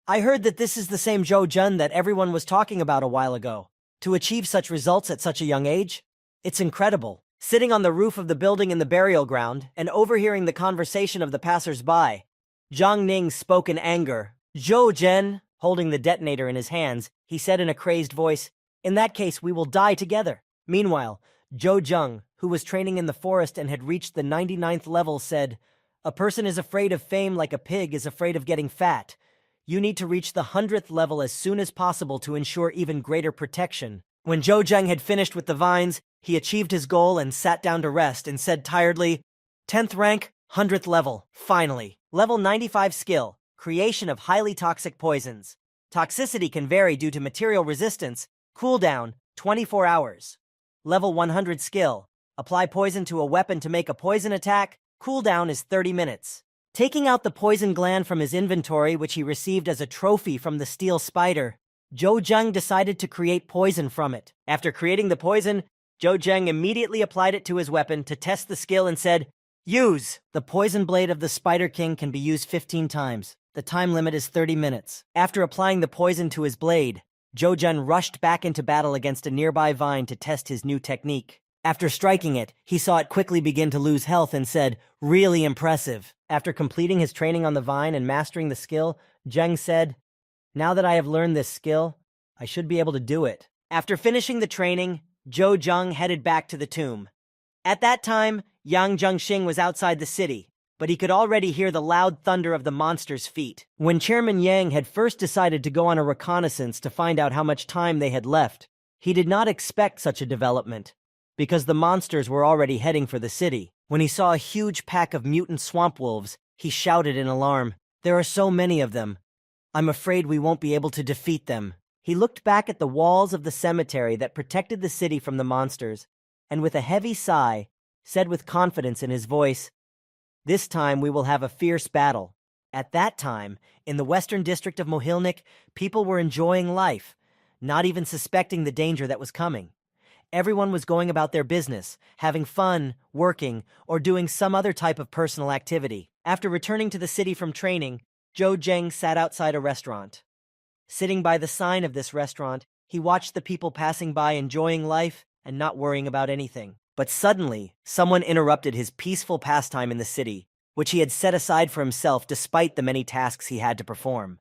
A: "I heard that this is the same Zhou Zhen that everyone was talking about a while ago. To achieve such results at such a young age? It's incredible." Sitting on the roof of the building in the burial ground and overhearing the conversation of the passers-by, Zhang Ning spoke in anger. "Zhou Zhen," holding the detonator in his hands, he said in a crazed voice, "In that case, we will die together." Meanwhile, Zhou Zheng, who was training in the forest and had reached the 99th level, said, "A person is afraid of fame like a pig is afraid of getting fat. You need to reach the 100th level as soon as possible to ensure even greater protection." When Zhou Zheng had finished with the vines, he achieved his goal and sat down to rest and said tiredly, "10th rank, 100th level, finally. Level 95 skill, creation of highly toxic poisons. Toxicity can vary due to material resistance, cooldown, 24 hours. Level 100 skill, apply poison to a weapon to make a poison attack, cooldown is 30 minutes. Taking out the poison gland from his inventory, which he received as a trophy from the steel spider, Zhou Zheng decided to create poison from it. After creating the poison, Zhou Zheng immediately applied it to his weapon to test the skill and said, "Use!" The poison blade of the Spider King can be used 15 times. The time limit is 30 minutes. After applying the poison to his blade, Zhou Zhen rushed back into battle against a nearby vine to test his new technique. After striking it, he saw it quickly begin to lose health and said, "Really impressive." After completing his training on the vine and mastering the skill, Zheng said, "Now that I have learned this skill, I should be able to do it." After finishing the training, Zhou Zheng headed back to the tomb. At that time, Yang Zhengxing was outside the city, but he could already hear the loud thunder of the monster's feet. When Chairman Yang had first decided to go on a reconnaissance to find out how much time they had left, he did not expect such a development, because the monsters were already heading for the city. When he saw a huge pack of mutant swamp wolves, he shouted in alarm, "There are so many of them. I'm afraid we won't be able to defeat them." He looked back at the walls of the cemetery that protected the city from the monsters, and with a heavy sigh, said with confidence in his voice, "This time we will have a fierce battle." At that time, in the western district of Mohilnik, people were enjoying life, not even suspecting the danger that was coming. Everyone was going about their business, having fun, working, or doing some other type of personal activity. After returning to the city from training, Zhou Zheng sat outside a restaurant. Sitting by the sign of this restaurant, he watched the people passing by enjoying life and not worrying about anything. But suddenly, someone interrupted his peaceful pastime in the city, which he had set aside for himself despite the many tasks he had to perform.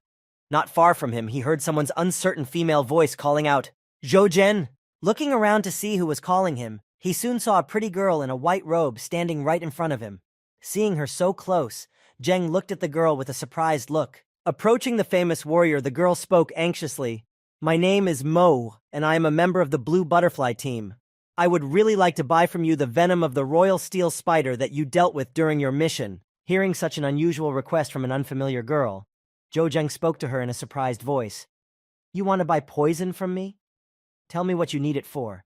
A: Not far from him, he heard someone's uncertain female voice calling out, "Zhou Zhen!" Looking around to see who was calling him, he soon saw a pretty girl in a white robe standing right in front of him. Seeing her so close, Zheng looked at the girl with a surprised look. Approaching the famous warrior, the girl spoke anxiously, "My name is Mo, and I am a member of the Blue Butterfly team. I would really like to buy from you the venom of the royal steel spider that you dealt with during your mission." Hearing such an unusual request from an unfamiliar girl, Zhou Zheng spoke to her in a surprised voice. "You want to buy poison from me? Tell me what you need it for,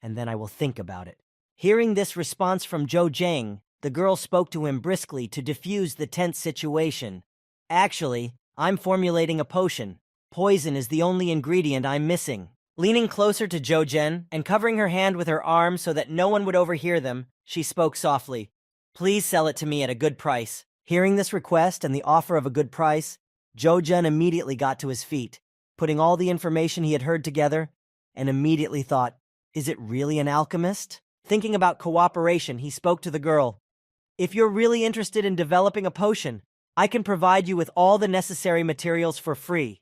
A: and then I will think about it." Hearing this response from Zhou Zheng, the girl spoke to him briskly to diffuse the tense situation. "Actually, I'm formulating a potion. Poison is the only ingredient I'm missing." Leaning closer to Zhou Zhen and covering her hand with her arm so that no one would overhear them, she spoke softly, "Please sell it to me at a good price." Hearing this request and the offer of a good price, Zhou Zhen immediately got to his feet, putting all the information he had heard together, and immediately thought, "Is it really an alchemist?" Thinking about cooperation, he spoke to the girl, "If you're really interested in developing a potion, I can provide you with all the necessary materials for free.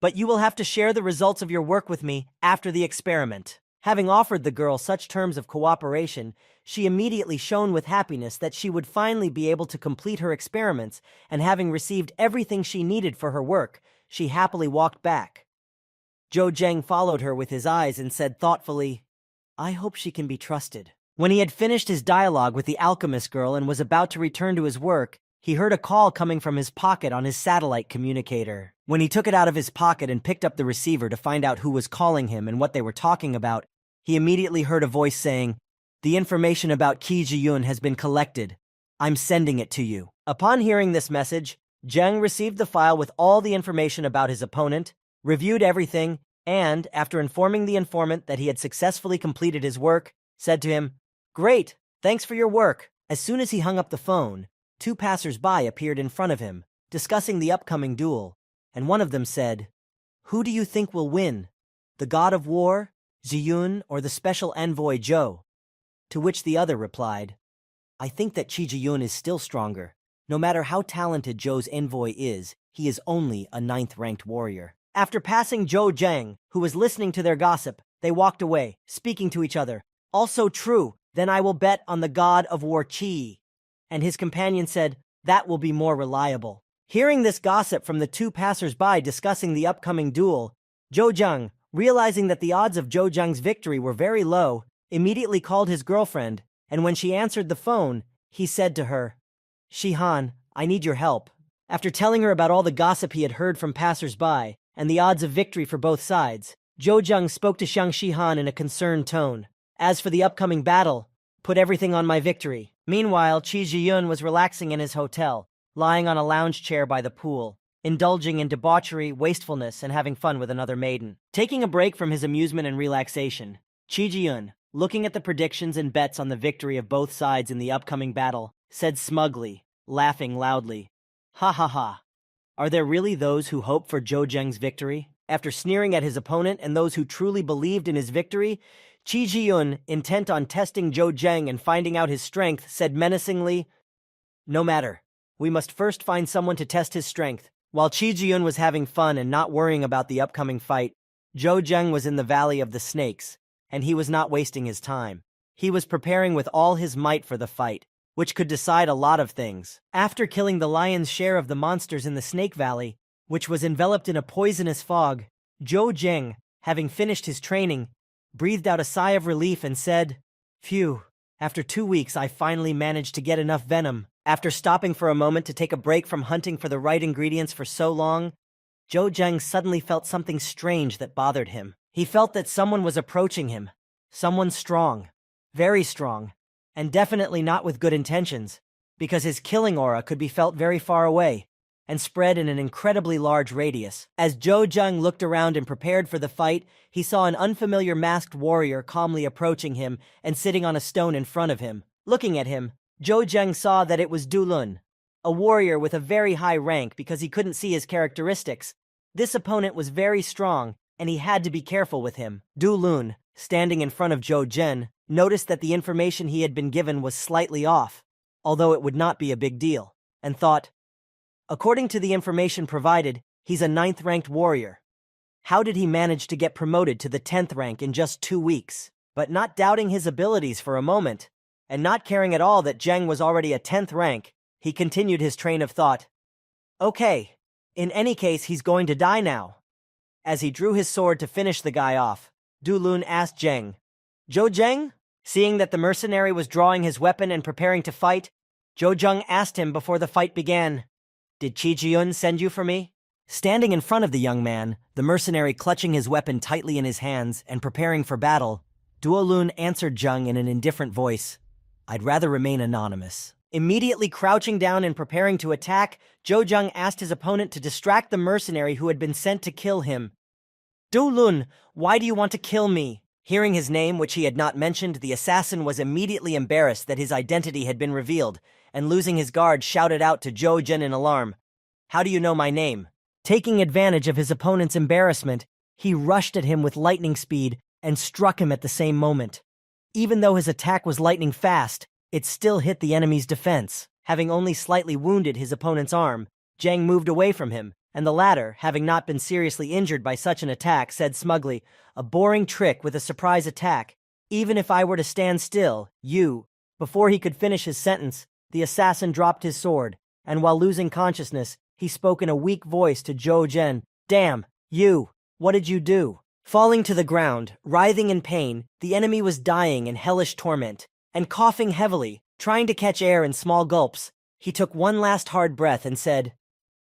A: But you will have to share the results of your work with me after the experiment." Having offered the girl such terms of cooperation, she immediately shone with happiness that she would finally be able to complete her experiments, and having received everything she needed for her work, she happily walked back. Zhou Zheng followed her with his eyes and said thoughtfully, "I hope she can be trusted." When he had finished his dialogue with the alchemist girl and was about to return to his work, he heard a call coming from his pocket on his satellite communicator. When he took it out of his pocket and picked up the receiver to find out who was calling him and what they were talking about, he immediately heard a voice saying, "The information about Qi Jiyun has been collected. I'm sending it to you." Upon hearing this message, Zheng received the file with all the information about his opponent, reviewed everything, and, after informing the informant that he had successfully completed his work, said to him, "Great, thanks for your work." As soon as he hung up the phone, two passers-by appeared in front of him, discussing the upcoming duel, and one of them said, "Who do you think will win, the god of war, Ziyun, or the special envoy Zhou?" To which the other replied, "I think that Qi Jiyun is still stronger. No matter how talented Zhou's envoy is, he is only a 9th-ranked warrior." After passing Zhou Zheng, who was listening to their gossip, they walked away, speaking to each other. "Also true, then I will bet on the god of war Qi." And his companion said, "That will be more reliable." Hearing this gossip from the two passers-by discussing the upcoming duel, Zhou Zheng, realizing that the odds of Zhou Zheng's victory were very low, immediately called his girlfriend, and when she answered the phone, he said to her, "Shihan, I need your help." After telling her about all the gossip he had heard from passers-by, and the odds of victory for both sides, Zhou Zheng spoke to Xiang Shihan in a concerned tone. "As for the upcoming battle, put everything on my victory." Meanwhile, Qi Jiyun was relaxing in his hotel, lying on a lounge chair by the pool, indulging in debauchery, wastefulness, and having fun with another maiden. Taking a break from his amusement and relaxation, Qi Jiyun, looking at the predictions and bets on the victory of both sides in the upcoming battle, said smugly, laughing loudly, "Ha ha ha. Are there really those who hope for Zhou Zheng's victory?" After sneering at his opponent and those who truly believed in his victory, Chi Ji-yun, intent on testing Zhou Zheng and finding out his strength, said menacingly, "No matter. We must first find someone to test his strength." While Chi Ji-yun was having fun and not worrying about the upcoming fight, Zhou Zheng was in the Valley of the Snakes, and he was not wasting his time. He was preparing with all his might for the fight, which could decide a lot of things. After killing the lion's share of the monsters in the Snake Valley, which was enveloped in a poisonous fog, Zhou Zheng, having finished his training, breathed out a sigh of relief and said, "Phew, after 2 weeks I finally managed to get enough venom." After stopping for a moment to take a break from hunting for the right ingredients for so long, Zhou Zheng suddenly felt something strange that bothered him. He felt that someone was approaching him. Someone strong. Very strong. And definitely not with good intentions, because his killing aura could be felt very far away and spread in an incredibly large radius. As Zhou Zheng looked around and prepared for the fight, he saw an unfamiliar masked warrior calmly approaching him and sitting on a stone in front of him. Looking at him, Zhou Zheng saw that it was Du Lun, a warrior with a very high rank because he couldn't see his characteristics. This opponent was very strong, and he had to be careful with him. Du Lun, standing in front of Zhou Zheng, noticed that the information he had been given was slightly off, although it would not be a big deal, and thought, according to the information provided, he's a 9th-ranked warrior. How did he manage to get promoted to the 10th rank in just 2 weeks? But not doubting his abilities for a moment, and not caring at all that Zheng was already a 10th rank, he continued his train of thought. Okay, in any case he's going to die now. As he drew his sword to finish the guy off, Du Lun asked Zheng, "Zhou Zheng?" Seeing that the mercenary was drawing his weapon and preparing to fight, Zhou Zheng asked him before the fight began, "Did Chi Ji-yun send you for me?" Standing in front of the young man, the mercenary clutching his weapon tightly in his hands and preparing for battle, Duo Lun answered Zheng in an indifferent voice, "I'd rather remain anonymous." Immediately crouching down and preparing to attack, Zhou Zheng asked his opponent to distract the mercenary who had been sent to kill him. "Du Lun, why do you want to kill me?" Hearing his name, which he had not mentioned, the assassin was immediately embarrassed that his identity had been revealed, and losing his guard shouted out to Zhou Zheng in alarm, "How do you know my name?" Taking advantage of his opponent's embarrassment, he rushed at him with lightning speed and struck him at the same moment. Even though his attack was lightning fast, it still hit the enemy's defense. Having only slightly wounded his opponent's arm, Zheng moved away from him, and the latter, having not been seriously injured by such an attack, said smugly, "A boring trick with a surprise attack. Even if I were to stand still, you—" Before he could finish his sentence, the assassin dropped his sword, and while losing consciousness, he spoke in a weak voice to Zhou Zheng, "Damn, you! What did you do?" Falling to the ground, writhing in pain, the enemy was dying in hellish torment, and coughing heavily, trying to catch air in small gulps. He took one last hard breath and said,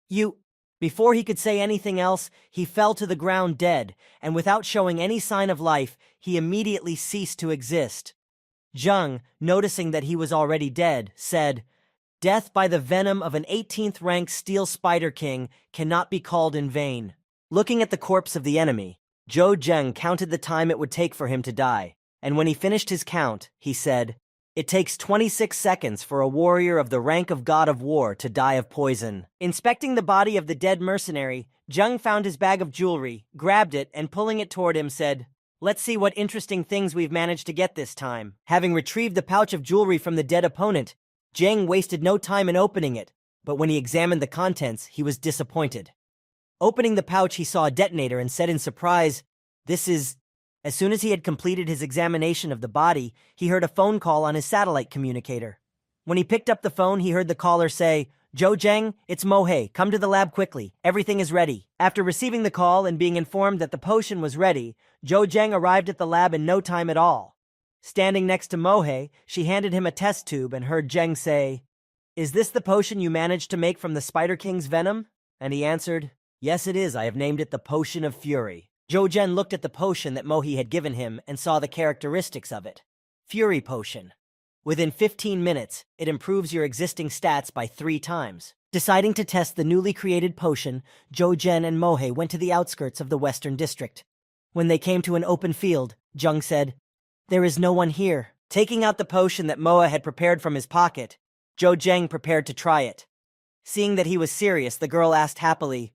A: "You—" Before he could say anything else, he fell to the ground dead, and without showing any sign of life, he immediately ceased to exist. Zheng, noticing that he was already dead, said, "Death by the venom of an 18th-rank Steel Spider King cannot be called in vain." Looking at the corpse of the enemy, Zhou Zheng counted the time it would take for him to die, and when he finished his count, he said, "It takes 26 seconds for a warrior of the rank of God of War to die of poison." Inspecting the body of the dead mercenary, Zheng found his bag of jewelry, grabbed it, and pulling it toward him said, "Let's see what interesting things we've managed to get this time." Having retrieved the pouch of jewelry from the dead opponent, Zheng wasted no time in opening it, but when he examined the contents, he was disappointed. Opening the pouch, he saw a detonator and said in surprise, "This is—" As soon as he had completed his examination of the body, he heard a phone call on his satellite communicator. When he picked up the phone, he heard the caller say, "Zhou Zheng, it's Mohei. Come to the lab quickly. Everything is ready." After receiving the call and being informed that the potion was ready, Zhou Zheng arrived at the lab in no time at all. Standing next to Mohei, she handed him a test tube and heard Zheng say, "Is this the potion you managed to make from the Spider King's venom?" And he answered, "Yes, it is. I have named it the Potion of Fury." Zhou Zheng looked at the potion that Mohei had given him and saw the characteristics of it. Fury Potion. Within 15 minutes, it improves your existing stats by 3 times. Deciding to test the newly created potion, Zhou Zheng and Mohei went to the outskirts of the Western District. When they came to an open field, Zheng said, "There is no one here." Taking out the potion that Moa had prepared from his pocket, Zhou Zheng prepared to try it. Seeing that he was serious, the girl asked happily,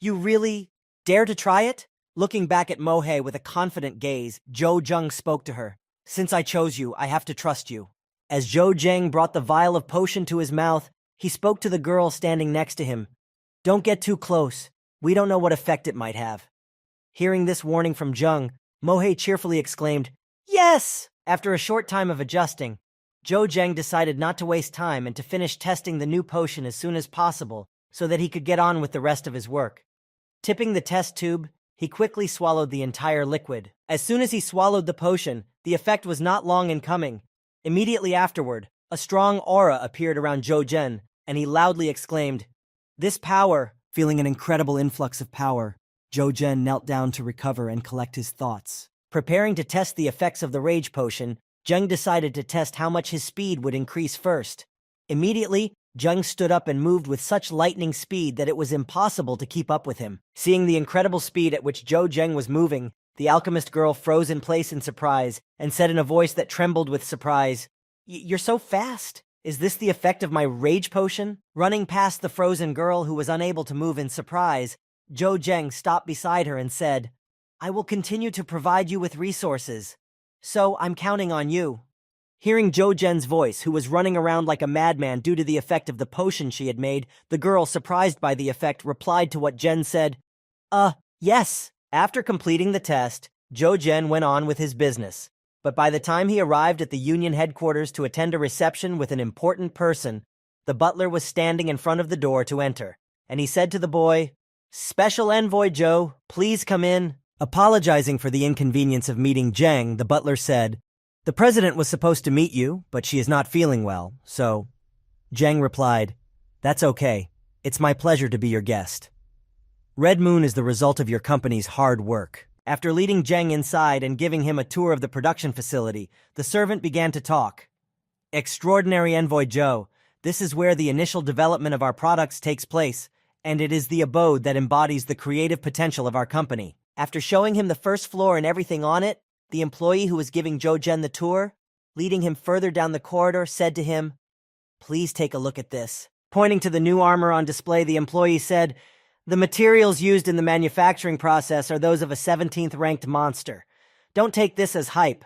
A: "You really dare to try it? Looking back at Mohei with a confident gaze, Zhou Zheng spoke to her. Since I chose you, I have to trust you. As Zhou Zheng brought the vial of potion to his mouth, he spoke to the girl standing next to him. Don't get too close. We don't know what effect it might have. Hearing this warning from Zheng, Mohei cheerfully exclaimed, Yes! After a short time of adjusting, Zhou Zheng decided not to waste time and to finish testing the new potion as soon as possible so that he could get on with the rest of his work. Tipping the test tube, he quickly swallowed the entire liquid. As soon as he swallowed the potion, the effect was not long in coming. Immediately afterward, a strong aura appeared around Zhou Zheng, and he loudly exclaimed, This power! Feeling an incredible influx of power, Zhou Zheng knelt down to recover and collect his thoughts. Preparing to test the effects of the rage potion, Zheng decided to test how much his speed would increase first. Immediately, Zheng stood up and moved with such lightning speed that it was impossible to keep up with him. Seeing the incredible speed at which Zhou Zheng was moving, the alchemist girl froze in place in surprise and said in a voice that trembled with surprise, You're so fast! Is this the effect of my rage potion? Running past the frozen girl who was unable to move in surprise, Zhou Zheng stopped beside her and said, I will continue to provide you with resources. So I'm counting on you. Hearing Zhou Zheng's voice, who was running around like a madman due to the effect of the potion she had made, the girl, surprised by the effect, replied to what Zheng said, yes. After completing the test, Zhou Zheng went on with his business. But by the time he arrived at the union headquarters to attend a reception with an important person, the butler was standing in front of the door to enter, and he said to the boy, Special Envoy Zhou, please come in. Apologizing for the inconvenience of meeting Zheng, the butler said, The president was supposed to meet you, but she is not feeling well, so... Zheng replied, That's okay. It's my pleasure to be your guest. Red Moon is the result of your company's hard work. After leading Zheng inside and giving him a tour of the production facility, the servant began to talk. Extraordinary Envoy Zhou, this is where the initial development of our products takes place, and it is the abode that embodies the creative potential of our company. After showing him the first floor and everything on it, the employee who was giving Zhou Zheng the tour, leading him further down the corridor, said to him, Please take a look at this. Pointing to the new armor on display, the employee said, The materials used in the manufacturing process are those of a 17th ranked monster. Don't take this as hype.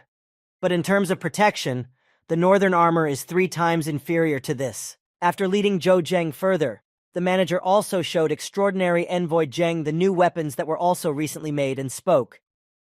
A: But in terms of protection, the northern armor is 3 times inferior to this. After leading Zhou Zheng further, the manager also showed Extraordinary Envoy Zheng the new weapons that were also recently made and spoke.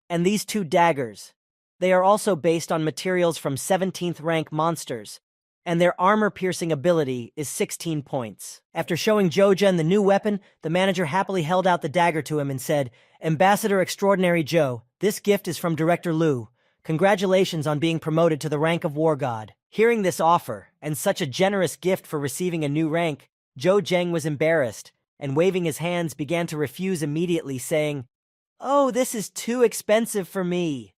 A: And these 2 daggers. They are also based on materials from 17th rank monsters, and their armor-piercing ability is 16 points. After showing Zhou Zheng the new weapon, the manager happily held out the dagger to him and said, Ambassador Extraordinary Zhou, this gift is from Director Liu. Congratulations on being promoted to the rank of War God. Hearing this offer, and such a generous gift for receiving a new rank, Zhou Zheng was embarrassed, and waving his hands began to refuse immediately, saying, Oh, this is too expensive for me.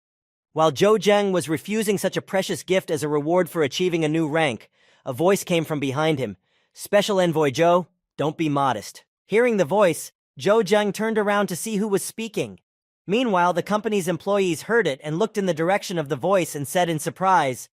A: While Zhou Zheng was refusing such a precious gift as a reward for achieving a new rank, a voice came from behind him. Special Envoy Zhou, don't be modest. Hearing the voice, Zhou Zheng turned around to see who was speaking. Meanwhile, the company's employees heard it and looked in the direction of the voice and said in surprise,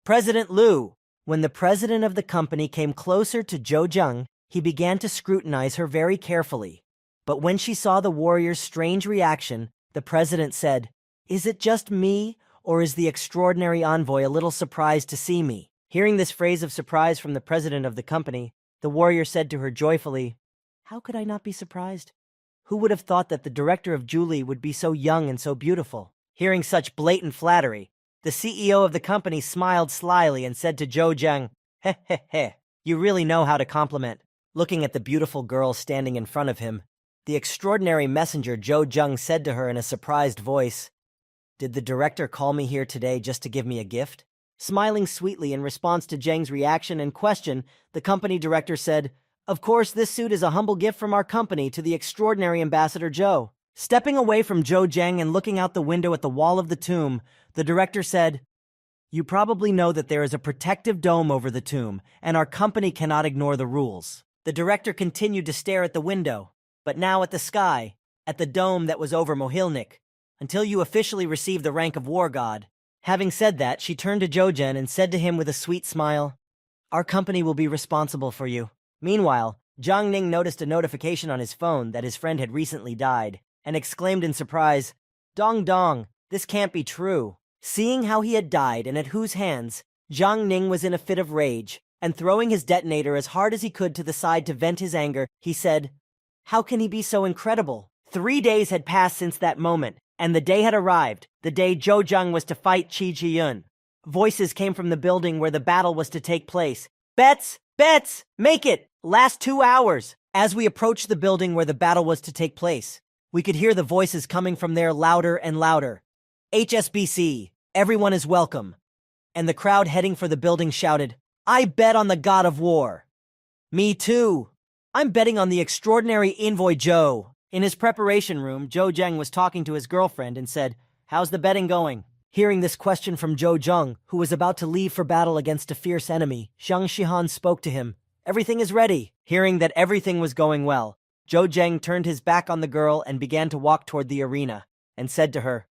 A: President Liu. When the president of the company came closer to Zhou Zheng, he began to scrutinize her very carefully. But when she saw the warrior's strange reaction, the president said, Is it just me, or is the extraordinary envoy a little surprised to see me? Hearing this phrase of surprise from the president of the company, the warrior said to her joyfully, How could I not be surprised? Who would have thought that the director of Julie would be so young and so beautiful? Hearing such blatant flattery, the CEO of the company smiled slyly and said to Zhou Zheng, Heh heh heh, you really know how to compliment. Looking at the beautiful girl standing in front of him, the extraordinary messenger Zhou Zheng said to her in a surprised voice, Did the director call me here today just to give me a gift? Smiling sweetly in response to Zheng's reaction and question, the company director said, Of course, this suit is a humble gift from our company to the extraordinary Ambassador Zhou. Stepping away from Zhou Zheng and looking out the window at the wall of the tomb, the director said, You probably know that there is a protective dome over the tomb, and our company cannot ignore the rules. The director continued to stare at the window, but now at the sky, at the dome that was over Mohilnik, until you officially receive the rank of War God. Having said that, she turned to Zhou Zheng and said to him with a sweet smile, Our company will be responsible for you. Meanwhile, Zhang Ning noticed a notification on his phone that his friend had recently died. and exclaimed in surprise, "Dong dong, this can't be true." Seeing how he had died and at whose hands, Jiang Ning was in a fit of rage, and throwing his detonator as hard as he could to the side to vent his anger, he said, "How can he be so incredible?" 3 days had passed since that moment, and the day had arrived, the day Zhou Zheng was to fight Qi Jiyun. Voices came from the building where the battle was to take place. "Bets! Bets! Make it! Last 2 hours!" As we approached the building where the battle was to take place, we could hear the voices coming from there louder and louder. "HSBC, everyone is welcome." And the crowd heading for the building shouted, "I bet on the god of war." "Me too. I'm betting on the extraordinary envoy Zhou." In his preparation room, Zhou Zheng was talking to his girlfriend and said, "How's the betting going?" Hearing this question from Zhou Zheng, who was about to leave for battle against a fierce enemy, Zhang Shihan spoke to him. "Everything is ready." Hearing that everything was going well, Zhou Zheng turned his back on the girl and began to walk toward the arena, and said to her,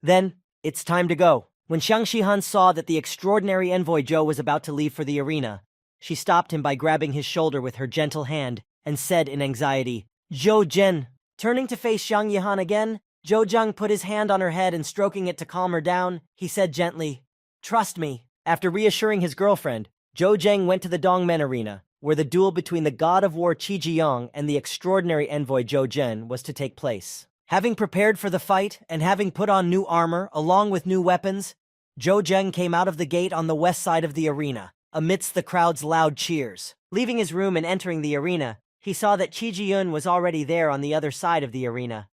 A: "Then, it's time to go." When Zhang Shihan saw that the extraordinary envoy Zhou was about to leave for the arena, she stopped him by grabbing his shoulder with her gentle hand and said in anxiety, "Zhou Zhen." Turning to face Zhang Yihan again, Zhou Zheng put his hand on her head and stroking it to calm her down, he said gently, "Trust me." After reassuring his girlfriend, Zhou Zheng went to the Dongmen arena, where the duel between the god of war Qi Jiyang and the extraordinary envoy Zhou Zhen was to take place. Having prepared for the fight and having put on new armor along with new weapons, Zhou Zheng came out of the gate on the west side of the arena, amidst the crowd's loud cheers. Leaving his room and entering the arena, he saw that Qi Jiyun was already there on the other side of the arena.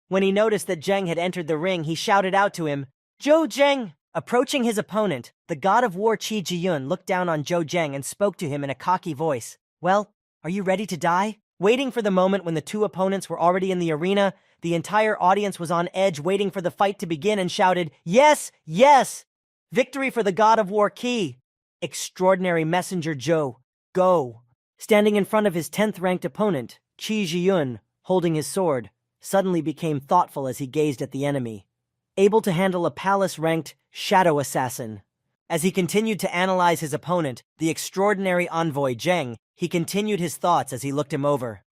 A: When he noticed that Zheng had entered the ring, he shouted out to him, "Zhou Zheng!" Approaching his opponent, the god of war Qi Jiyun looked down on Zhou Zheng and spoke to him in a cocky voice. "Well, are you ready to die?" Waiting for the moment when the two opponents were already in the arena, the entire audience was on edge waiting for the fight to begin and shouted, "Yes! Yes! Victory for the god of war Qi! Extraordinary messenger Zhou, go!" Standing in front of his 10th-ranked opponent, Qi Jiyun, holding his sword, suddenly became thoughtful as he gazed at the enemy, able to handle a palace-ranked shadow assassin. As he continued to analyze his opponent, the extraordinary envoy Zheng, he continued his thoughts as he looked him over.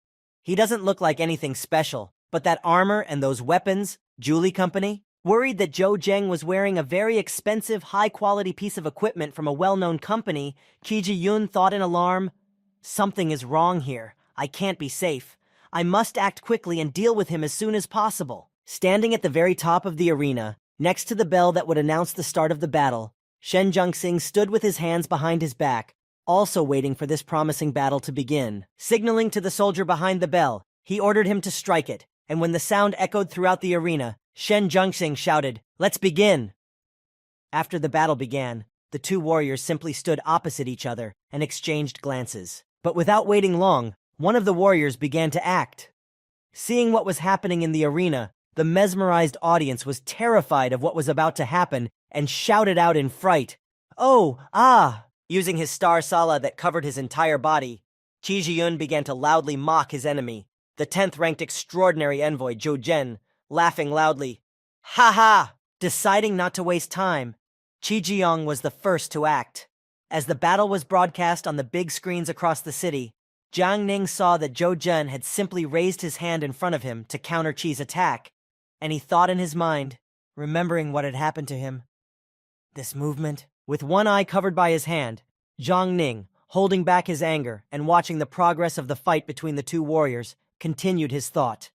A: He doesn't look like anything special, but that armor and those weapons, Julie Company? Worried that Zhou Zheng was wearing a very expensive, high-quality piece of equipment from a well-known company, Qi Jiyun thought in alarm, "Something is wrong here. I can't be safe. I must act quickly and deal with him as soon as possible." Standing at the very top of the arena, next to the bell that would announce the start of the battle, Shen Zhengxing stood with his hands behind his back, also waiting for this promising battle to begin. Signaling to the soldier behind the bell, he ordered him to strike it, and when the sound echoed throughout the arena, Shen Zhengxing shouted, "Let's begin!" After the battle began, the two warriors simply stood opposite each other and exchanged glances. But without waiting long, one of the warriors began to act. Seeing what was happening in the arena, the mesmerized audience was terrified of what was about to happen and shouted out in fright, "Oh, ah!" Using his star sala that covered his entire body, Qi Jiyun began to loudly mock his enemy, the 10th-ranked extraordinary envoy Zhou Zhen, laughing loudly. "Ha ha!" Deciding not to waste time, Qi Jiyang was the first to act. As the battle was broadcast on the big screens across the city, Jiang Ning saw that Zhou Zhen had simply raised his hand in front of him to counter Qi's attack, and he thought in his mind, remembering what had happened to him, "This movement." With one eye covered by his hand, Jiang Ning, holding back his anger and watching the progress of the fight between the two warriors, continued his thought.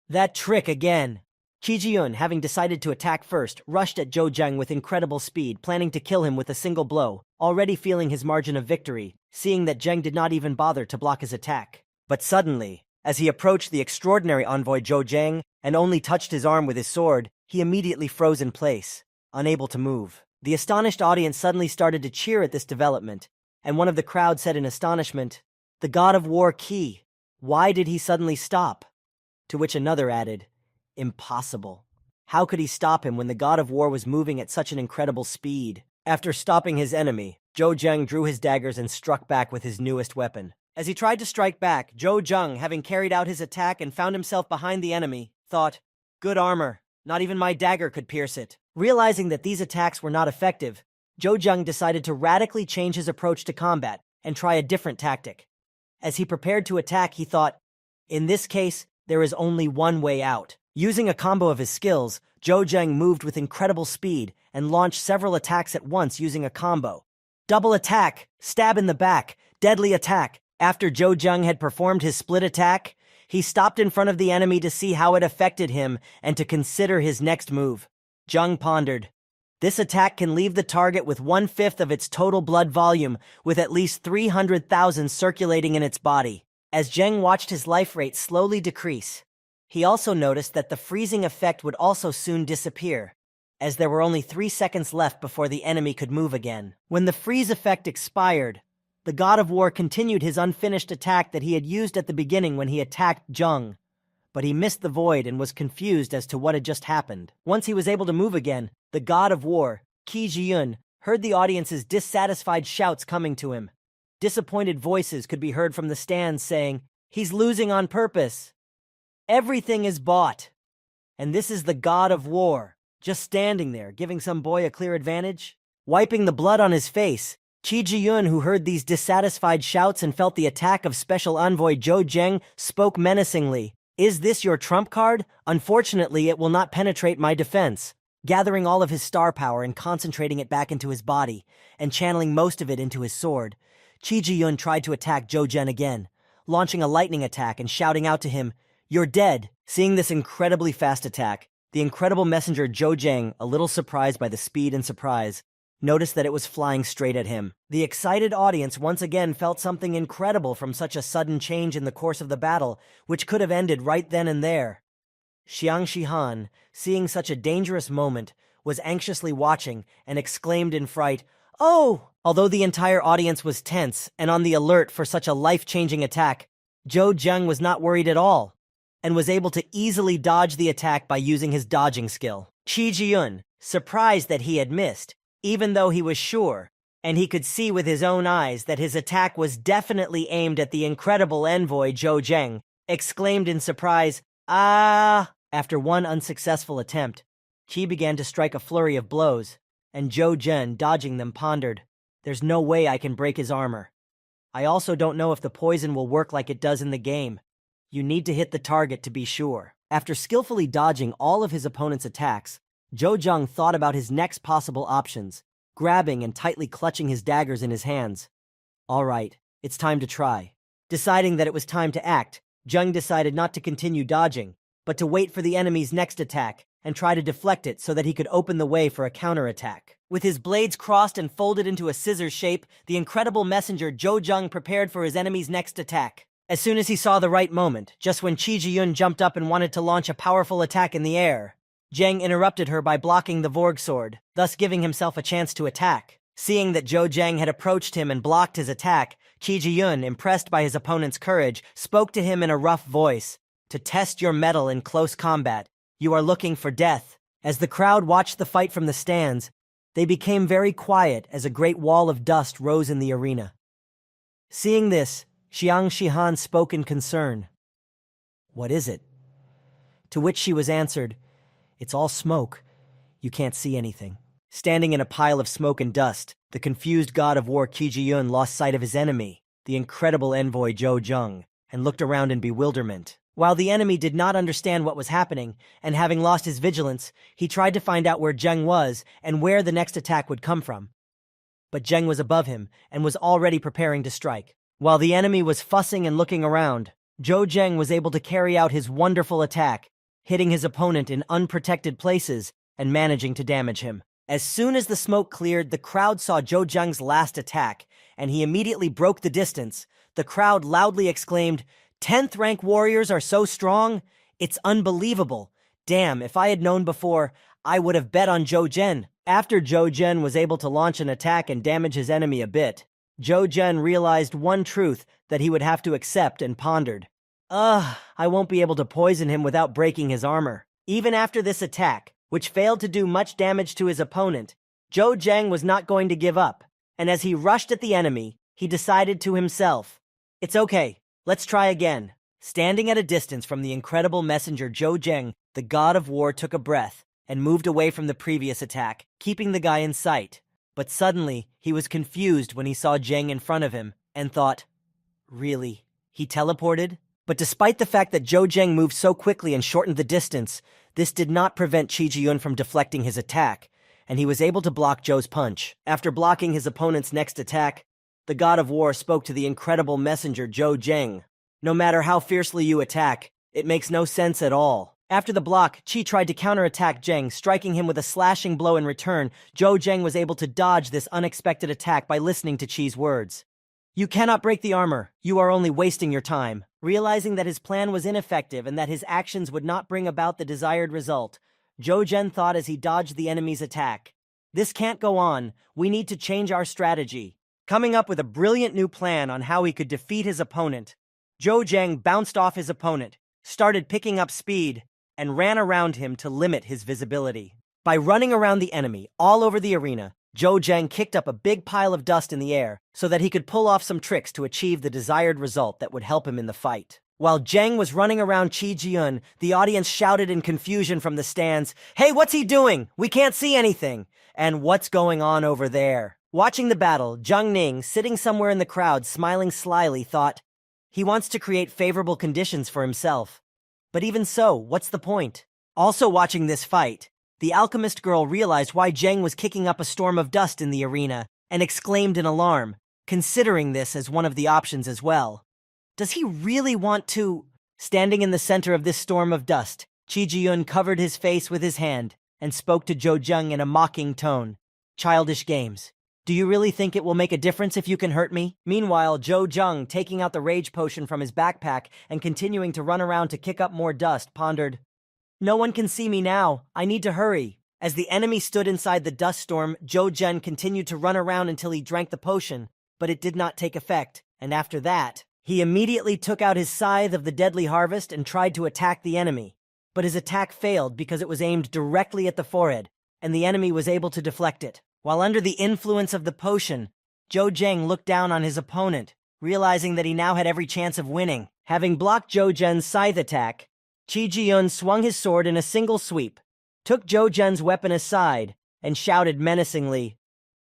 A: "That trick again." Qi Jiyun, having decided to attack first, rushed at Zhou Zheng with incredible speed, planning to kill him with a single blow, already feeling his margin of victory, seeing that Zheng did not even bother to block his attack. But suddenly, as he approached the extraordinary envoy Zhou Zheng and only touched his arm with his sword, he immediately froze in place, unable to move. The astonished audience suddenly started to cheer at this development, and one of the crowd said in astonishment, "The god of war Qi, why did he suddenly stop?" To which another added, "Impossible. How could he stop him when the god of war was moving at such an incredible speed?" After stopping his enemy, Zhou Zheng drew his daggers and struck back with his newest weapon. As he tried to strike back, Zhou Zheng, having carried out his attack and found himself behind the enemy, thought, "Good armor. Not even my dagger could pierce it." Realizing that these attacks were not effective, Zhou Zheng decided to radically change his approach to combat and try a different tactic. As he prepared to attack, he thought, "In this case, there is only one way out." Using a combo of his skills, Zhou Zheng moved with incredible speed and launched several attacks at once using a combo. Double attack, stab in the back, deadly attack. After Zhou Zheng had performed his split attack, he stopped in front of the enemy to see how it affected him and to consider his next move. Zheng pondered. This attack can leave the target with 1/5 of its total blood volume, with at least 300,000 circulating in its body. As Zheng watched his life rate slowly decrease, he also noticed that the freezing effect would also soon disappear, as there were only 3 seconds left before the enemy could move again. When the freeze effect expired, the God of War continued his unfinished attack that he had used at the beginning when he attacked Zheng, but he missed the void and was confused as to what had just happened. Once he was able to move again, the God of War, Qi Jiyun, heard the audience's dissatisfied shouts coming to him. Disappointed voices could be heard from the stands saying, "He's losing on purpose. Everything is bought. And this is the God of War, just standing there, giving some boy a clear advantage." Wiping the blood on his face, Qi Jiyun, who heard these dissatisfied shouts and felt the attack of Special Envoy Zhou Zheng, spoke menacingly. "Is this your trump card? Unfortunately, it will not penetrate my defense." Gathering all of his star power and concentrating it back into his body, and channeling most of it into his sword, Qi Jiyun tried to attack Zhou Zheng again, launching a lightning attack and shouting out to him, "You're dead!" Seeing this incredibly fast attack, the incredible messenger Zhou Zheng, a little surprised by the speed and surprise, noticed that it was flying straight at him. The excited audience once again felt something incredible from such a sudden change in the course of the battle, which could have ended right then and there. Xiang Shihan, seeing such a dangerous moment, was anxiously watching and exclaimed in fright, "Oh!" Although the entire audience was tense and on the alert for such a life-changing attack, Zhou Zheng was not worried at all, and was able to easily dodge the attack by using his dodging skill. Qi Jiyun, surprised that he had missed, even though he was sure, and he could see with his own eyes that his attack was definitely aimed at the incredible envoy Zhou Zheng, exclaimed in surprise, "Ah!" After one unsuccessful attempt, Qi began to strike a flurry of blows, and Zhou Zheng, dodging them, pondered, "There's no way I can break his armor. I also don't know if the poison will work like it does in the game. You need to hit the target to be sure." After skillfully dodging all of his opponent's attacks, Zhou Zheng thought about his next possible options, grabbing and tightly clutching his daggers in his hands. All right, it's time to try. Deciding that it was time to act, Zheng decided not to continue dodging, but to wait for the enemy's next attack and try to deflect it so that he could open the way for a counterattack. With his blades crossed and folded into a scissors shape, the incredible messenger Zhou Zheng prepared for his enemy's next attack. As soon as he saw the right moment, just when Qi Jiyun jumped up and wanted to launch a powerful attack in the air, Zheng interrupted her by blocking the Vorg sword, thus giving himself a chance to attack. Seeing that Zhou Zheng had approached him and blocked his attack, Qi Jiyun, impressed by his opponent's courage, spoke to him in a rough voice. "To test your mettle in close combat, you are looking for death." As the crowd watched the fight from the stands, they became very quiet as a great wall of dust rose in the arena. Seeing this, Xiang Shihan spoke in concern. "What is it?" To which she was answered, "It's all smoke. You can't see anything." Standing in a pile of smoke and dust, the confused God of War Qi Jiyun lost sight of his enemy, the incredible envoy Zhou Zheng, and looked around in bewilderment. While the enemy did not understand what was happening, and having lost his vigilance, he tried to find out where Zheng was and where the next attack would come from. But Zheng was above him and was already preparing to strike. While the enemy was fussing and looking around, Zhou Zheng was able to carry out his wonderful attack, hitting his opponent in unprotected places and managing to damage him. As soon as the smoke cleared, the crowd saw Zhou Zheng's last attack, and he immediately broke the distance. The crowd loudly exclaimed, "10th rank warriors are so strong? It's unbelievable. Damn, if I had known before, I would have bet on Zhou Zheng." After Zhou Zheng was able to launch an attack and damage his enemy a bit, Zhou Zheng realized one truth that he would have to accept and pondered. I won't be able to poison him without breaking his armor." Even after this attack, which failed to do much damage to his opponent, Zhou Zheng was not going to give up, and as he rushed at the enemy, he decided to himself, "It's okay, let's try again." Standing at a distance from the incredible messenger Zhou Zheng, the God of War took a breath and moved away from the previous attack, keeping the guy in sight. But suddenly, he was confused when he saw Zheng in front of him, and thought, "Really? He teleported? But despite the fact that Zhou Zheng moved so quickly and shortened the distance, this did not prevent Qi Jiyun from deflecting his attack, and he was able to block Zhou's punch. After blocking his opponent's next attack, the God of War spoke to the incredible messenger Zhou Zheng. No matter how fiercely you attack, it makes no sense at all. After the block, Qi tried to counterattack Zheng, striking him with a slashing blow in return. Zhou Zheng was able to dodge this unexpected attack by listening to Qi's words. You cannot break the armor. You are only wasting your time. Realizing that his plan was ineffective and that his actions would not bring about the desired result, Zhou Zheng thought as he dodged the enemy's attack. This can't go on. We need to change our strategy. Coming up with a brilliant new plan on how he could defeat his opponent, Zhou Zheng bounced off his opponent, started picking up speed, and ran around him to limit his visibility. By running around the enemy all over the arena, Zhou Zheng kicked up a big pile of dust in the air so that he could pull off some tricks to achieve the desired result that would help him in the fight. While Zheng was running around Qi Jiyun, the audience shouted in confusion from the stands, "Hey, what's he doing? We can't see anything! And what's going on over there?" Watching the battle, Zhang Ning, sitting somewhere in the crowd smiling slyly, thought, he wants to create favorable conditions for himself. But even so, what's the point? Also watching this fight, the alchemist girl realized why Zheng was kicking up a storm of dust in the arena and exclaimed in alarm, considering this as one of the options as well. Does he really want to? Standing in the center of this storm of dust, Qi Jiyun covered his face with his hand and spoke to Zhou Zheng in a mocking tone. Childish games. Do you really think it will make a difference if you can hurt me? Meanwhile, Zhou Zheng, taking out the rage potion from his backpack and continuing to run around to kick up more dust, pondered, "No one can see me now. I need to hurry." As the enemy stood inside the dust storm, Zhou Zheng continued to run around until he drank the potion, but it did not take effect, and after that, he immediately took out his scythe of the deadly harvest and tried to attack the enemy. But his attack failed because it was aimed directly at the forehead, and the enemy was able to deflect it. While under the influence of the potion, Zhou Zheng looked down on his opponent, realizing that he now had every chance of winning. Having blocked Zhou Zhen's scythe attack, Qi Jiyun swung his sword in a single sweep, took Zhou Zhen's weapon aside, and shouted menacingly,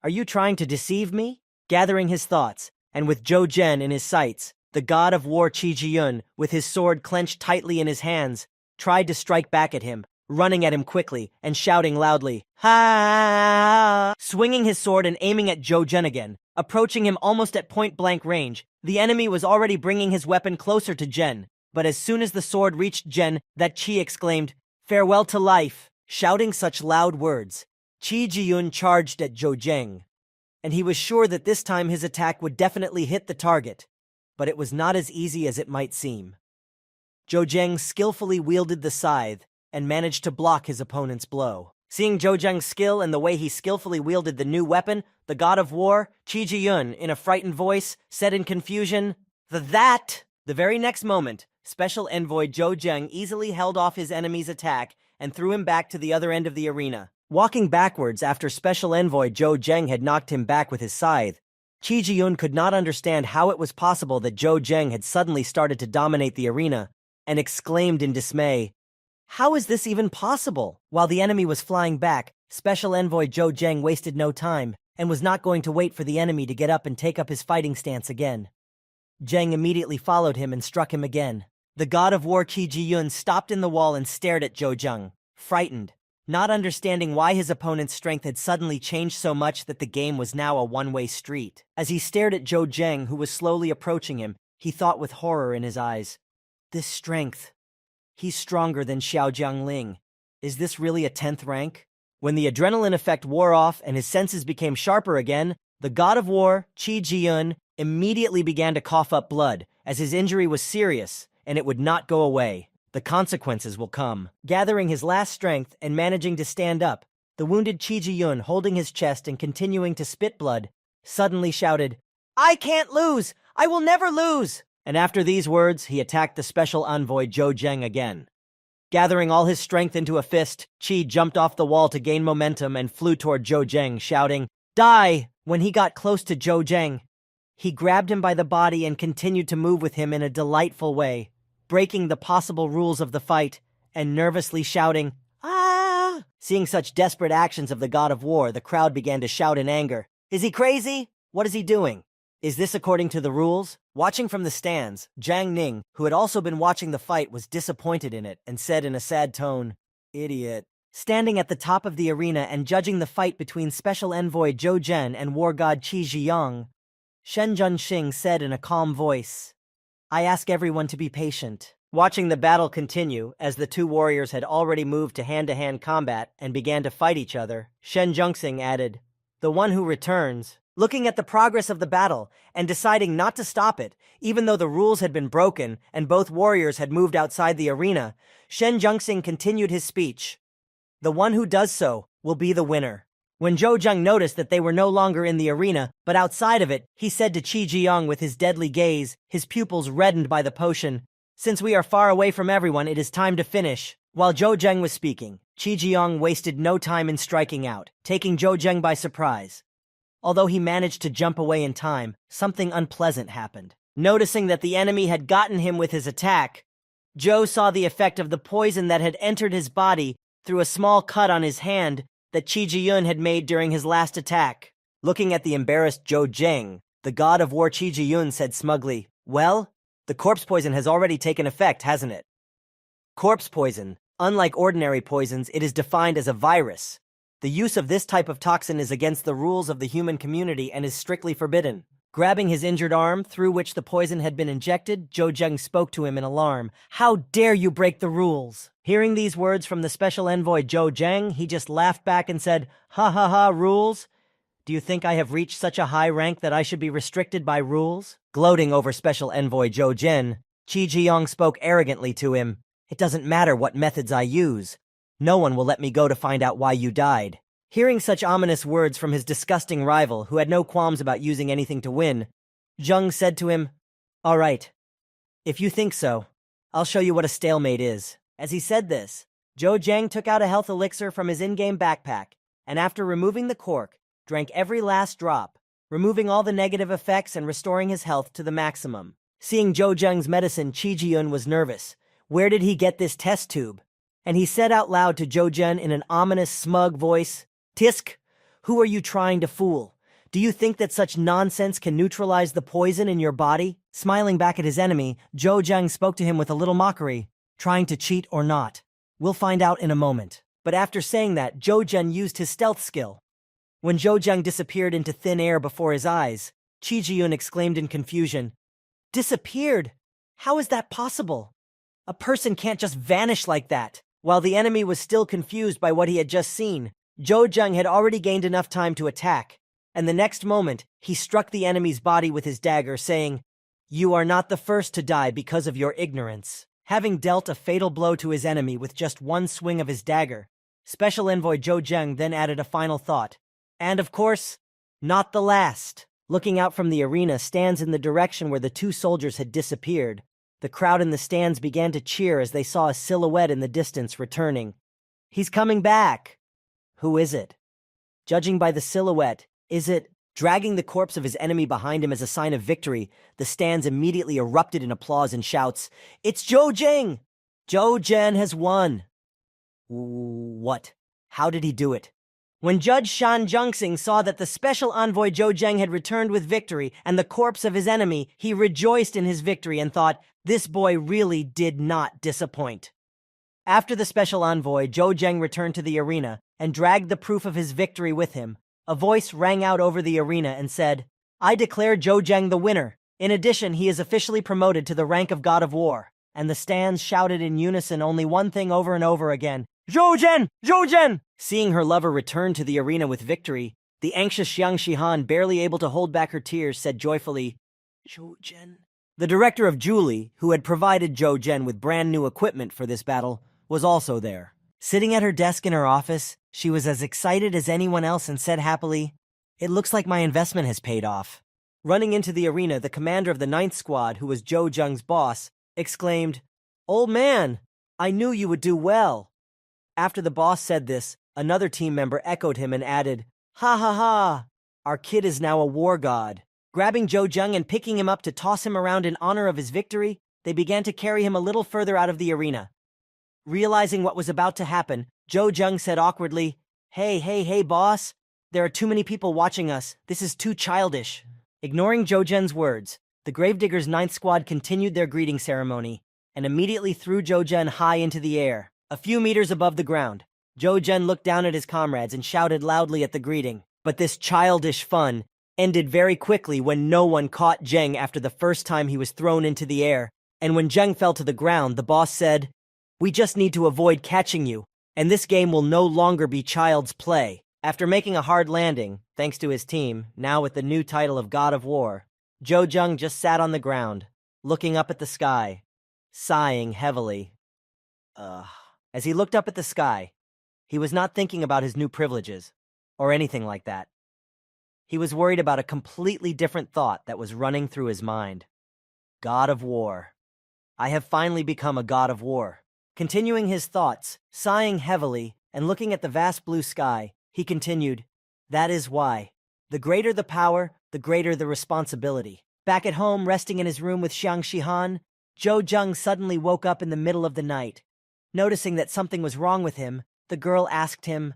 A: "Are you trying to deceive me?" Gathering his thoughts, and with Zhou Zhen in his sights, the God of War Qi Jiyun, with his sword clenched tightly in his hands, tried to strike back at him, running at him quickly and shouting loudly, "Ha!" Swinging his sword and aiming at Zhou Zhen again, approaching him almost at point-blank range, the enemy was already bringing his weapon closer to Zhen. But as soon as the sword reached Zhen, that Qi exclaimed, "Farewell to life!" Shouting such loud words, Qi Jiyun charged at Zhou Zheng, and he was sure that this time his attack would definitely hit the target. But it was not as easy as it might seem. Zhou Zheng skillfully wielded the scythe and managed to block his opponent's blow. Seeing Zhou Zheng's skill and the way he skillfully wielded the new weapon, the God of War, Qi Jiyun, in a frightened voice, said in confusion, "That!" The very next moment, Special Envoy Zhou Zheng easily held off his enemy's attack and threw him back to the other end of the arena. Walking backwards after Special Envoy Zhou Zheng had knocked him back with his scythe, Qi Jiyun could not understand how it was possible that Zhou Zheng had suddenly started to dominate the arena, and exclaimed in dismay, "How is this even possible?" While the enemy was flying back, Special Envoy Zhou Zheng wasted no time, and was not going to wait for the enemy to get up and take up his fighting stance again. Zheng immediately followed him and struck him again. The God of War Qi Jiyun stopped in the wall and stared at Zhou Zheng, frightened, not understanding why his opponent's strength had suddenly changed so much that the game was now a one-way street. As he stared at Zhou Zheng, who was slowly approaching him, he thought with horror in his eyes, "This strength. He's stronger than Xiao Jiangling. Is this really a 10th rank?" When the adrenaline effect wore off and his senses became sharper again, the God of War, Qi Jiyun, immediately began to cough up blood, as his injury was serious, and it would not go away. The consequences will come. Gathering his last strength and managing to stand up, the wounded Qi Jiyun, holding his chest and continuing to spit blood, suddenly shouted, "I can't lose! I will never lose!" And after these words, he attacked the special envoy Zhou Zheng again. Gathering all his strength into a fist, Qi jumped off the wall to gain momentum and flew toward Zhou Zheng, shouting, "Die!" When he got close to Zhou Zheng, he grabbed him by the body and continued to move with him in a delightful way, breaking the possible rules of the fight and nervously shouting, "Ah!" Seeing such desperate actions of the God of War, the crowd began to shout in anger. "Is he crazy? What is he doing? Is this according to the rules? Watching from the stands, Jiang Ning, who had also been watching the fight, was disappointed in it and said in a sad tone, "Idiot." Standing at the top of the arena and judging the fight between Special Envoy Zhou Zhen and War God Qi Zhiyang, Shen Junxing said in a calm voice, "I ask everyone to be patient." Watching the battle continue, as the two warriors had already moved to hand-to-hand combat and began to fight each other, Shen Junxing added, "The one who returns." Looking at the progress of the battle and deciding not to stop it, even though the rules had been broken and both warriors had moved outside the arena, Shen Junxing continued his speech. "The one who does so will be the winner." When Zhou Zheng noticed that they were no longer in the arena, but outside of it, he said to Qi Zhiyang with his deadly gaze, his pupils reddened by the potion, "Since we are far away from everyone, it is time to finish." While Zhou Zheng was speaking, Qi Zhiyang wasted no time in striking out, taking Zhou Zheng by surprise. Although he managed to jump away in time, something unpleasant happened. Noticing that the enemy had gotten him with his attack, Zhou saw the effect of the poison that had entered his body through a small cut on his hand that Qi Jiyun had made during his last attack. Looking at the embarrassed Zhou Zheng, the god of war Qi Jiyun said smugly, "Well, the corpse poison has already taken effect, hasn't it?" Corpse poison. Unlike ordinary poisons, it is defined as a virus. The use of this type of toxin is against the rules of the human community and is strictly forbidden. Grabbing his injured arm, through which the poison had been injected, Zhou Zheng spoke to him in alarm. "How dare you break the rules?" Hearing these words from the special envoy Zhou Zheng, he just laughed back and said, "Ha ha ha, rules? Do you think I have reached such a high rank that I should be restricted by rules?" Gloating over special envoy Zhou Zhen, Qi Zhiyang spoke arrogantly to him. "It doesn't matter what methods I use. No one will let me go to find out why you died." Hearing such ominous words from his disgusting rival, who had no qualms about using anything to win, Zheng said to him, "All right, if you think so, I'll show you what a stalemate is." As he said this, Zhou Zheng took out a health elixir from his in-game backpack, and after removing the cork, drank every last drop, removing all the negative effects and restoring his health to the maximum. Seeing Zhou Zheng's medicine, Qi Jiyun was nervous. Where did he get this test tube? And he said out loud to Zhou Zhen in an ominous, smug voice, "Tisk, who are you trying to fool? Do you think that such nonsense can neutralize the poison in your body?" Smiling back at his enemy, Zhou Zheng spoke to him with a little mockery, "Trying to cheat or not? We'll find out in a moment." But after saying that, Zhou Zhen used his stealth skill. When Zhou Zheng disappeared into thin air before his eyes, Qi Jiyun exclaimed in confusion, "Disappeared? How is that possible? A person can't just vanish like that." While the enemy was still confused by what he had just seen, Zhou Zheng had already gained enough time to attack, and the next moment, he struck the enemy's body with his dagger, saying, "You are not the first to die because of your ignorance." Having dealt a fatal blow to his enemy with just one swing of his dagger, Special Envoy Zhou Zheng then added a final thought. "And of course, not the last." Looking out from the arena stands in the direction where the two soldiers had disappeared, the crowd in the stands began to cheer as they saw a silhouette in the distance returning. "He's coming back!" "Who is it?" Judging by the silhouette, is it? Dragging the corpse of his enemy behind him as a sign of victory, the stands immediately erupted in applause and shouts. "It's Zhou Zheng! Zhou Zhen has won!" What? How did he do it? When Judge Shan Junxing saw that the special envoy Zhou Zheng had returned with victory and the corpse of his enemy, he rejoiced in his victory and thought, "This boy really did not disappoint." After the special envoy, Zhou Zheng returned to the arena and dragged the proof of his victory with him. A voice rang out over the arena and said, "I declare Zhou Zheng the winner. In addition, he is officially promoted to the rank of God of War." And the stands shouted in unison only one thing over and over again, "Zhou Zhen! Zhou Zhen!" Seeing her lover return to the arena with victory, the anxious Xiang Shihan, barely able to hold back her tears, said joyfully, "Zhou Zhen." The director of Julie, who had provided Zhou Zhen with brand new equipment for this battle, was also there. Sitting at her desk in her office, she was as excited as anyone else and said happily, "It looks like my investment has paid off." Running into the arena, the commander of the 9th Squad, who was Zhou Zheng's boss, exclaimed, "Old man, I knew you would do well." After the boss said this, another team member echoed him and added, "Ha ha ha, our kid is now a war god." Grabbing Zhou Zheng and picking him up to toss him around in honor of his victory, they began to carry him a little further out of the arena. Realizing what was about to happen, Zhou Zheng said awkwardly, Hey, boss. There are too many people watching us. This is too childish." Ignoring Jojen's words, the Gravedigger's ninth squad continued their greeting ceremony and immediately threw Jojen high into the air. A few meters above the ground, Jojen looked down at his comrades and shouted loudly at the greeting. But this childish fun ended very quickly when no one caught Zheng after the first time he was thrown into the air. And when Zheng fell to the ground, the boss said, "We just need to avoid catching you, and this game will no longer be child's play." After making a hard landing, thanks to his team, now with the new title of God of War, Zhou Zheng just sat on the ground, looking up at the sky, sighing heavily. As he looked up at the sky, he was not thinking about his new privileges, or anything like that. He was worried about a completely different thought that was running through his mind. God of War. I have finally become a God of War. Continuing his thoughts, sighing heavily, and looking at the vast blue sky, he continued, "That is why. The greater the power, the greater the responsibility." Back at home, resting in his room with Xiang Shihan, Zhou Zheng suddenly woke up in the middle of the night. Noticing that something was wrong with him, the girl asked him,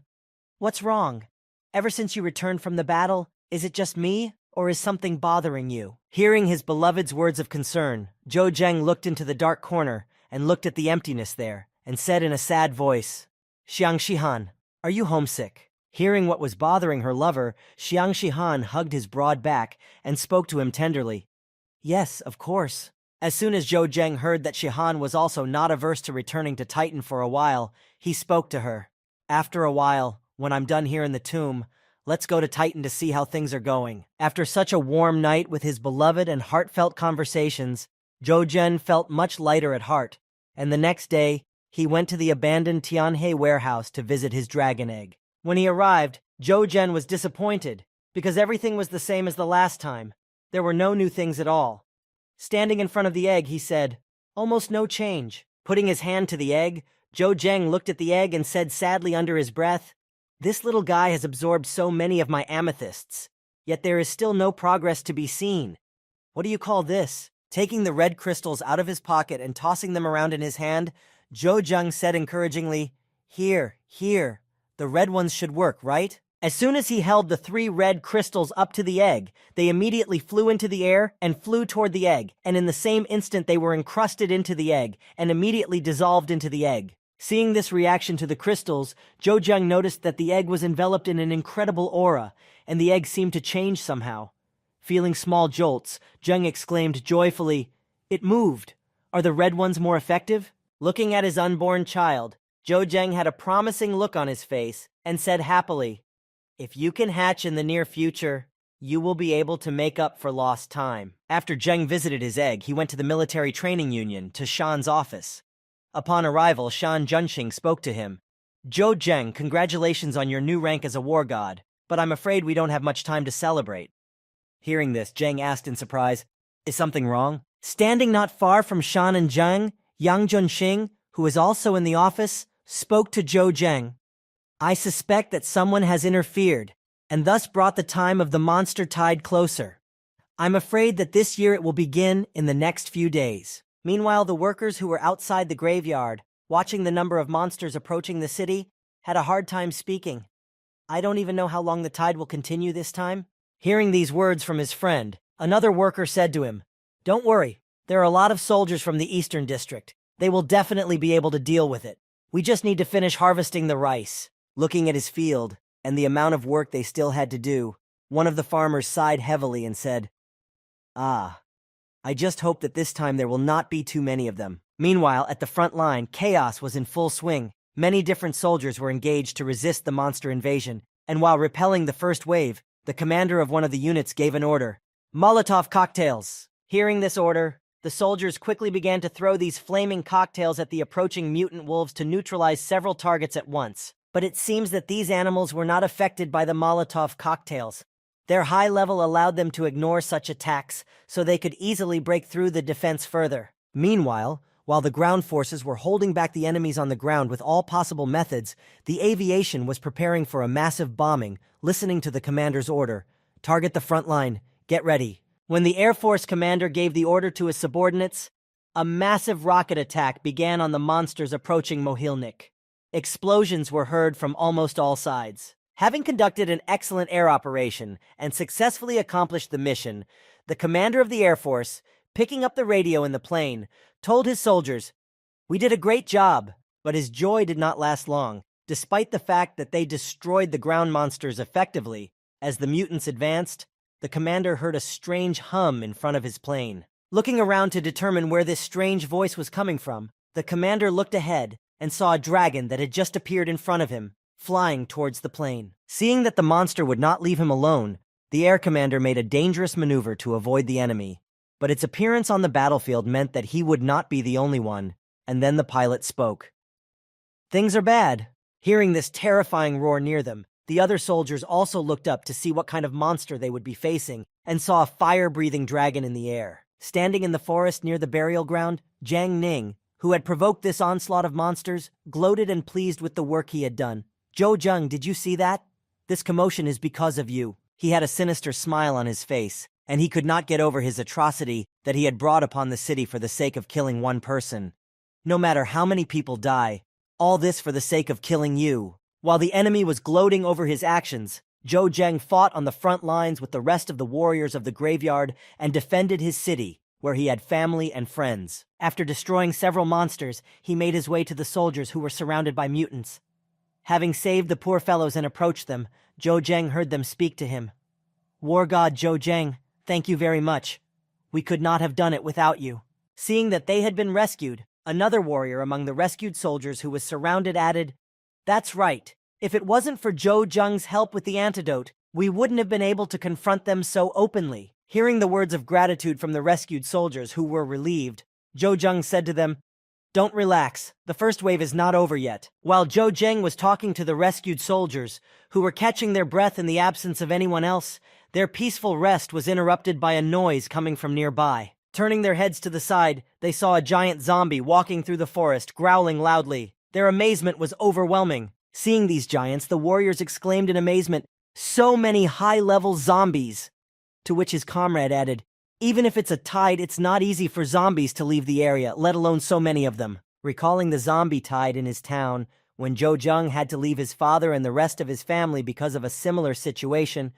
A: "What's wrong? Ever since you returned from the battle, is it just me, or is something bothering you?" Hearing his beloved's words of concern, Zhou Zheng looked into the dark corner and looked at the emptiness there, and said in a sad voice, "Xiang Shihan, are you homesick?" Hearing what was bothering her lover, Xiang Shihan hugged his broad back and spoke to him tenderly. "Yes, of course." As soon as Zhou Zheng heard that Shihan was also not averse to returning to Titan for a while, he spoke to her. "After a while, when I'm done here in the tomb, let's go to Titan to see how things are going." After such a warm night with his beloved and heartfelt conversations, Zhou Zheng felt much lighter at heart, and the next day, he went to the abandoned Tianhe warehouse to visit his dragon egg. When he arrived, Zhou Zheng was disappointed, because everything was the same as the last time. There were no new things at all. Standing in front of the egg, he said, "Almost no change." Putting his hand to the egg, Zhou Zheng looked at the egg and said sadly under his breath, "This little guy has absorbed so many of my amethysts, yet there is still no progress to be seen. What do you call this?" Taking the red crystals out of his pocket and tossing them around in his hand, Zhou Zheng said encouragingly, Here, the red ones should work, right?" As soon as he held the 3 red crystals up to the egg, they immediately flew into the air and flew toward the egg, and in the same instant they were encrusted into the egg and immediately dissolved into the egg. Seeing this reaction to the crystals, Zhou Zheng noticed that the egg was enveloped in an incredible aura, and the egg seemed to change somehow. Feeling small jolts, Zheng exclaimed joyfully, "It moved! Are the red ones more effective?" Looking at his unborn child, Zhou Zheng had a promising look on his face and said happily, "If you can hatch in the near future, you will be able to make up for lost time." After Zheng visited his egg, he went to the military training union, to Shan's office. Upon arrival, Shan Junxing spoke to him. "Zhou Zheng, congratulations on your new rank as a war god, but I'm afraid we don't have much time to celebrate." Hearing this, Zheng asked in surprise, "Is something wrong?" Standing not far from Shan and Zheng, Yang Junxing, who was also in the office, spoke to Zhou Zheng. "I suspect that someone has interfered, and thus brought the time of the monster tide closer. I'm afraid that this year it will begin in the next few days." Meanwhile, the workers who were outside the graveyard, watching the number of monsters approaching the city, had a hard time speaking. "I don't even know how long the tide will continue this time." Hearing these words from his friend, another worker said to him, "Don't worry, there are a lot of soldiers from the Eastern District. They will definitely be able to deal with it. We just need to finish harvesting the rice." Looking at his field, and the amount of work they still had to do, one of the farmers sighed heavily and said, I just hope that this time there will not be too many of them." Meanwhile, at the front line, chaos was in full swing. Many different soldiers were engaged to resist the monster invasion, and while repelling the first wave, the commander of one of the units gave an order, "Molotov cocktails!" Hearing this order, the soldiers quickly began to throw these flaming cocktails at the approaching mutant wolves to neutralize several targets at once. But it seems that these animals were not affected by the Molotov cocktails. Their high level allowed them to ignore such attacks, so they could easily break through the defense further. Meanwhile, while the ground forces were holding back the enemies on the ground with all possible methods, the aviation was preparing for a massive bombing, listening to the commander's order, "Target the front line, get ready." When the Air Force commander gave the order to his subordinates, a massive rocket attack began on the monsters approaching Mohilnik. Explosions were heard from almost all sides. Having conducted an excellent air operation and successfully accomplished the mission, the commander of the Air Force, picking up the radio in the plane, told his soldiers, "We did a great job," but his joy did not last long. Despite the fact that they destroyed the ground monsters effectively, as the mutants advanced, the commander heard a strange hum in front of his plane. Looking around to determine where this strange voice was coming from, the commander looked ahead and saw a dragon that had just appeared in front of him, flying towards the plane. Seeing that the monster would not leave him alone, the air commander made a dangerous maneuver to avoid the enemy. But its appearance on the battlefield meant that he would not be the only one, and then the pilot spoke. "Things are bad." Hearing this terrifying roar near them, the other soldiers also looked up to see what kind of monster they would be facing and saw a fire-breathing dragon in the air. Standing in the forest near the burial ground, Jiang Ning, who had provoked this onslaught of monsters, gloated and pleased with the work he had done. "Zhou Zheng, did you see that? This commotion is because of you." He had a sinister smile on his face, and he could not get over his atrocity that he had brought upon the city for the sake of killing one person. No matter how many people die, all this for the sake of killing you. While the enemy was gloating over his actions, Zhou Zheng fought on the front lines with the rest of the warriors of the graveyard and defended his city, where he had family and friends. After destroying several monsters, he made his way to the soldiers who were surrounded by mutants. Having saved the poor fellows and approached them, Zhou Zheng heard them speak to him. "War God Zhou Zheng, thank you very much. We could not have done it without you." Seeing that they had been rescued, another warrior among the rescued soldiers who was surrounded added, "That's right. If it wasn't for Zhou Zheng's help with the antidote, we wouldn't have been able to confront them so openly." Hearing the words of gratitude from the rescued soldiers who were relieved, Zhou Zheng said to them, "Don't relax. The first wave is not over yet." While Zhou Zheng was talking to the rescued soldiers, who were catching their breath in the absence of anyone else, their peaceful rest was interrupted by a noise coming from nearby. Turning their heads to the side, they saw a giant zombie walking through the forest, growling loudly. Their amazement was overwhelming. Seeing these giants, the warriors exclaimed in amazement, "So many high-level zombies!" To which his comrade added, "Even if it's a tide, it's not easy for zombies to leave the area, let alone so many of them." Recalling the zombie tide in his town, when Zhou Zheng had to leave his father and the rest of his family because of a similar situation,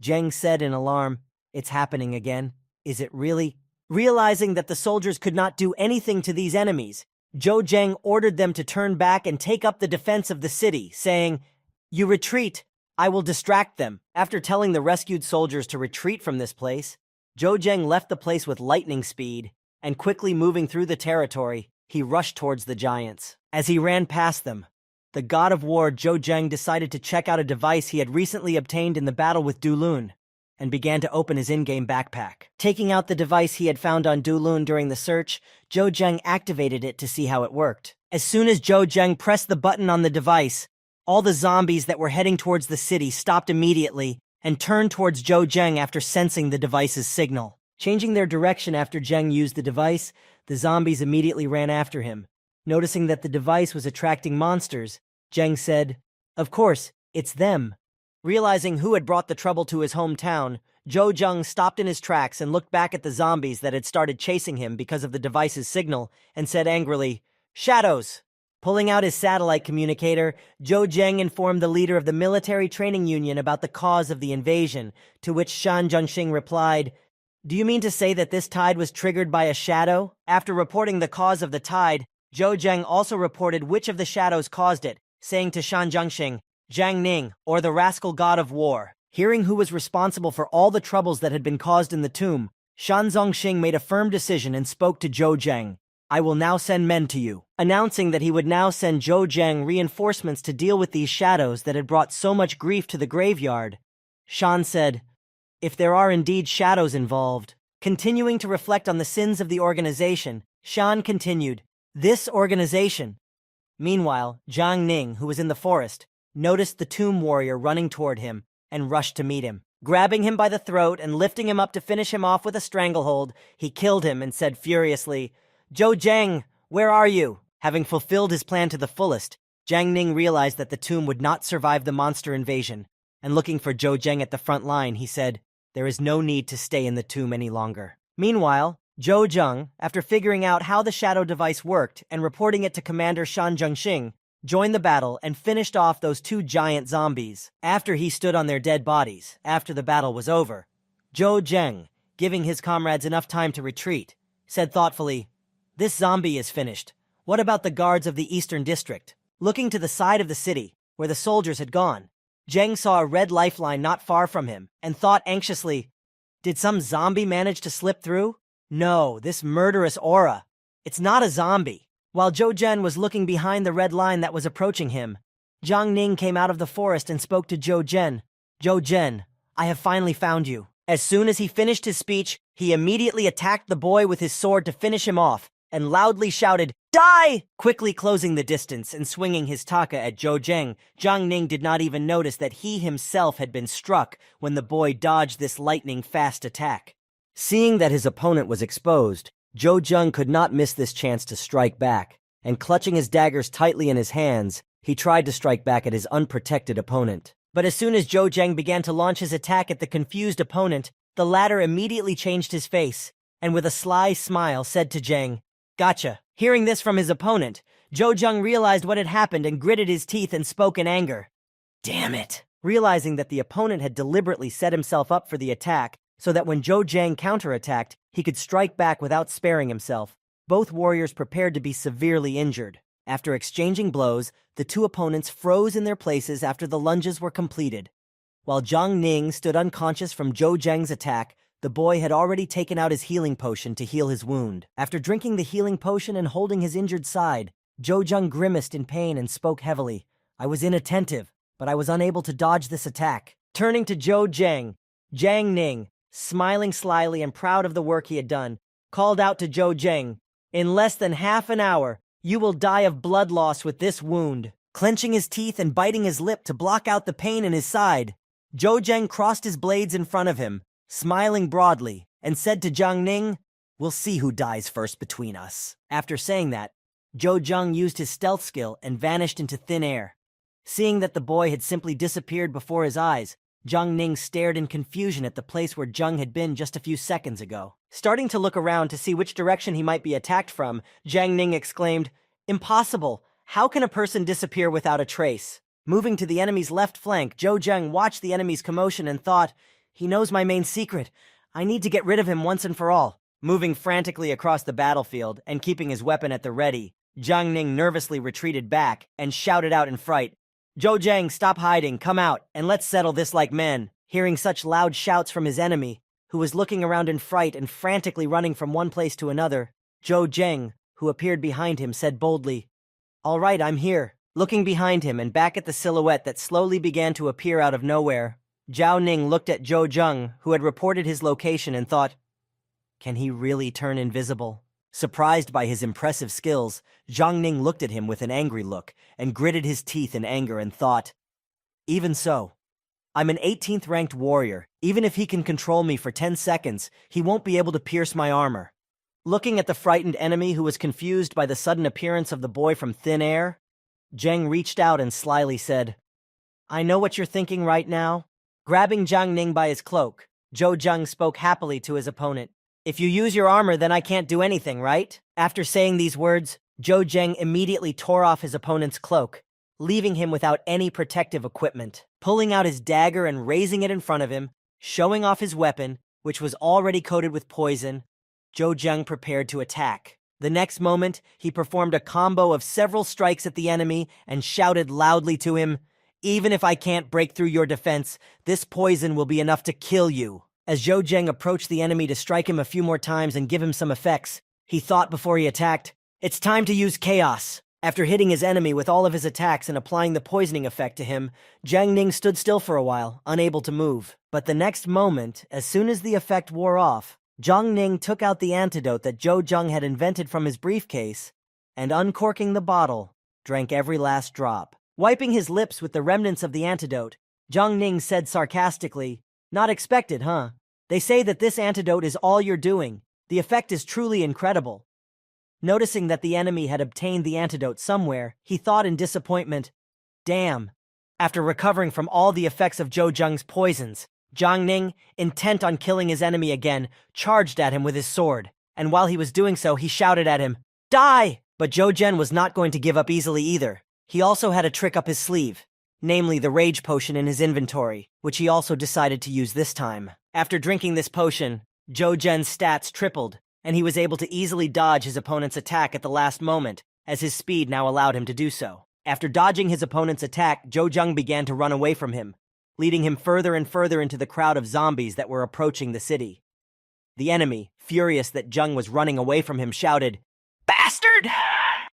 A: Zheng said in alarm, "It's happening again. Is it really?" Realizing that the soldiers could not do anything to these enemies, Zhou Zheng ordered them to turn back and take up the defense of the city, saying, "You retreat. I will distract them." After telling the rescued soldiers to retreat from this place, Zhou Zheng left the place with lightning speed, and quickly moving through the territory, he rushed towards the giants. As he ran past them, the god of war Zhou Zheng decided to check out a device he had recently obtained in the battle with Dulun, and began to open his in-game backpack. Taking out the device he had found on Dulun during the search, Zhou Zheng activated it to see how it worked. As soon as Zhou Zheng pressed the button on the device, all the zombies that were heading towards the city stopped immediately and turned towards Zhou Zheng after sensing the device's signal. Changing their direction after Zheng used the device, the zombies immediately ran after him. Noticing that the device was attracting monsters, Zheng said, "Of course, it's them." Realizing who had brought the trouble to his hometown, Zhou Zheng stopped in his tracks and looked back at the zombies that had started chasing him because of the device's signal and said angrily, "Shadows!" Pulling out his satellite communicator, Zhou Zheng informed the leader of the military training union about the cause of the invasion, to which Shan Zhengxing replied, "Do you mean to say that this tide was triggered by a shadow?" After reporting the cause of the tide, Zhou Zheng also reported which of the shadows caused it, saying to Shan Zhengxing, "Jiang Ning, or the rascal god of war." Hearing who was responsible for all the troubles that had been caused in the tomb, Shan Zhengxing made a firm decision and spoke to Zhou Zheng. "I will now send men to you." Announcing that he would now send Zhou Zheng reinforcements to deal with these shadows that had brought so much grief to the graveyard, Shan said, "If there are indeed shadows involved." Continuing to reflect on the sins of the organization, Shan continued, "This organization." Meanwhile, Jiang Ning, who was in the forest, noticed the tomb warrior running toward him and rushed to meet him. Grabbing him by the throat and lifting him up to finish him off with a stranglehold, he killed him and said furiously, "Zhou Zheng, where are you?" Having fulfilled his plan to the fullest, Jiang Ning realized that the tomb would not survive the monster invasion, and looking for Zhou Zheng at the front line, he said, "There is no need to stay in the tomb any longer." Meanwhile, Zhou Zheng, after figuring out how the shadow device worked and reporting it to Commander Shan Zhengxing, joined the battle, and finished off those two giant zombies. After he stood on their dead bodies, after the battle was over, Zhou Zheng, giving his comrades enough time to retreat, said thoughtfully, "This zombie is finished. What about the guards of the Eastern District?" Looking to the side of the city, where the soldiers had gone, Zheng saw a red lifeline not far from him, and thought anxiously, "Did some zombie manage to slip through? No, this murderous aura. It's not a zombie." While Zhou Zhen was looking behind the red line that was approaching him, Jiang Ning came out of the forest and spoke to Zhou Zhen. "Zhou Zhen, I have finally found you." As soon as he finished his speech, he immediately attacked the boy with his sword to finish him off, and loudly shouted, "Die!" Quickly closing the distance and swinging his taka at Zhou Zheng, Jiang Ning did not even notice that he himself had been struck when the boy dodged this lightning-fast attack. Seeing that his opponent was exposed, Zhou Zheng could not miss this chance to strike back, and clutching his daggers tightly in his hands, he tried to strike back at his unprotected opponent. But as soon as Zhou Zheng began to launch his attack at the confused opponent, the latter immediately changed his face, and with a sly smile said to Zheng, "Gotcha." Hearing this from his opponent, Zhou Zheng realized what had happened and gritted his teeth and spoke in anger. "Damn it!" Realizing that the opponent had deliberately set himself up for the attack, so that when Zhou Zheng counterattacked, he could strike back without sparing himself, both warriors prepared to be severely injured. After exchanging blows, the two opponents froze in their places after the lunges were completed. While Jiang Ning stood unconscious from Zhou Zheng's attack, the boy had already taken out his healing potion to heal his wound. After drinking the healing potion and holding his injured side, Zhou Zheng grimaced in pain and spoke heavily. "I was inattentive, but I was unable to dodge this attack." Turning to Zhou Zheng, Jiang Ning, smiling slyly and proud of the work he had done, called out to Zhou Zheng, "In less than half an hour, you will die of blood loss with this wound." Clenching his teeth and biting his lip to block out the pain in his side, Zhou Zheng crossed his blades in front of him, smiling broadly, and said to Jiang Ning, "We'll see who dies first between us." After saying that, Zhou Zheng used his stealth skill and vanished into thin air. Seeing that the boy had simply disappeared before his eyes, Jiang Ning stared in confusion at the place where Zheng had been just a few seconds ago. Starting to look around to see which direction he might be attacked from, Jiang Ning exclaimed, "Impossible! How can a person disappear without a trace?" Moving to the enemy's left flank, Zhou Zheng watched the enemy's commotion and thought, "He knows my main secret. I need to get rid of him once and for all." Moving frantically across the battlefield and keeping his weapon at the ready, Jiang Ning nervously retreated back and shouted out in fright, "Zhou Zheng, stop hiding, come out, and let's settle this like men." Hearing such loud shouts from his enemy, who was looking around in fright and frantically running from one place to another, Zhou Zheng, who appeared behind him, said boldly, "All right, I'm here." Looking behind him and back at the silhouette that slowly began to appear out of nowhere, Zhao Ning looked at Zhou Zheng, who had reported his location, and thought, "Can he really turn invisible?" Surprised by his impressive skills, Jiang Ning looked at him with an angry look and gritted his teeth in anger and thought, "Even so, I'm an 18th ranked warrior. Even if he can control me for 10 seconds, he won't be able to pierce my armor." Looking at the frightened enemy who was confused by the sudden appearance of the boy from thin air, Zheng reached out and slyly said, "I know what you're thinking right now." Grabbing Jiang Ning by his cloak, Zhou Zheng spoke happily to his opponent. "If you use your armor, then I can't do anything, right?" After saying these words, Zhou Zheng immediately tore off his opponent's cloak, leaving him without any protective equipment. Pulling out his dagger and raising it in front of him, showing off his weapon, which was already coated with poison, Zhou Zheng prepared to attack. The next moment, he performed a combo of several strikes at the enemy and shouted loudly to him, "Even if I can't break through your defense, this poison will be enough to kill you." As Zhou Zheng approached the enemy to strike him a few more times and give him some effects, he thought before he attacked, "It's time to use chaos." After hitting his enemy with all of his attacks and applying the poisoning effect to him, Jiang Ning stood still for a while, unable to move. But the next moment, as soon as the effect wore off, Jiang Ning took out the antidote that Zhou Zheng had invented from his briefcase, and uncorking the bottle, drank every last drop. Wiping his lips with the remnants of the antidote, Jiang Ning said sarcastically, "Not expected, huh? They say that this antidote is all you're doing. The effect is truly incredible." Noticing that the enemy had obtained the antidote somewhere, he thought in disappointment, "Damn." After recovering from all the effects of Zhou Zheng's poisons, Jiang Ning, intent on killing his enemy again, charged at him with his sword, and while he was doing so, he shouted at him, "Die!" But Zhou Zhen was not going to give up easily either. He also had a trick up his sleeve, namely the rage potion in his inventory, which he also decided to use this time. After drinking this potion, Zhou Zhen's stats tripled, and he was able to easily dodge his opponent's attack at the last moment, as his speed now allowed him to do so. After dodging his opponent's attack, Zhou Zheng began to run away from him, leading him further and further into the crowd of zombies that were approaching the city. The enemy, furious that Zheng was running away from him, shouted, "Bastard!"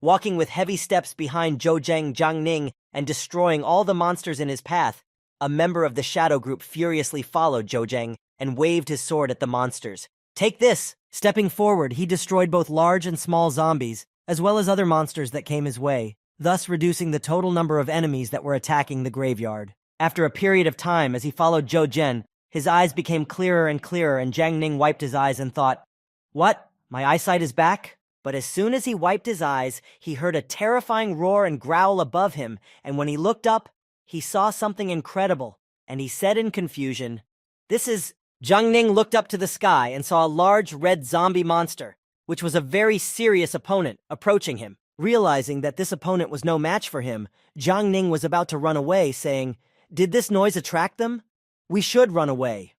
A: Walking with heavy steps behind Zhou Zheng, Jiang Ning, and destroying all the monsters in his path, a member of the shadow group furiously followed Zhou Zheng and waved his sword at the monsters. "Take this!" Stepping forward, he destroyed both large and small zombies, as well as other monsters that came his way, thus reducing the total number of enemies that were attacking the graveyard. After a period of time, as he followed Zhou Zhen, his eyes became clearer and clearer, and Jiang Ning wiped his eyes and thought, "What? My eyesight is back?" But as soon as he wiped his eyes, he heard a terrifying roar and growl above him, and when he looked up, he saw something incredible, and he said in confusion, "This is..." Jiang Ning looked up to the sky and saw a large red zombie monster, which was a very serious opponent, approaching him. Realizing that this opponent was no match for him, Jiang Ning was about to run away, saying, "Did this noise attract them? We should run away."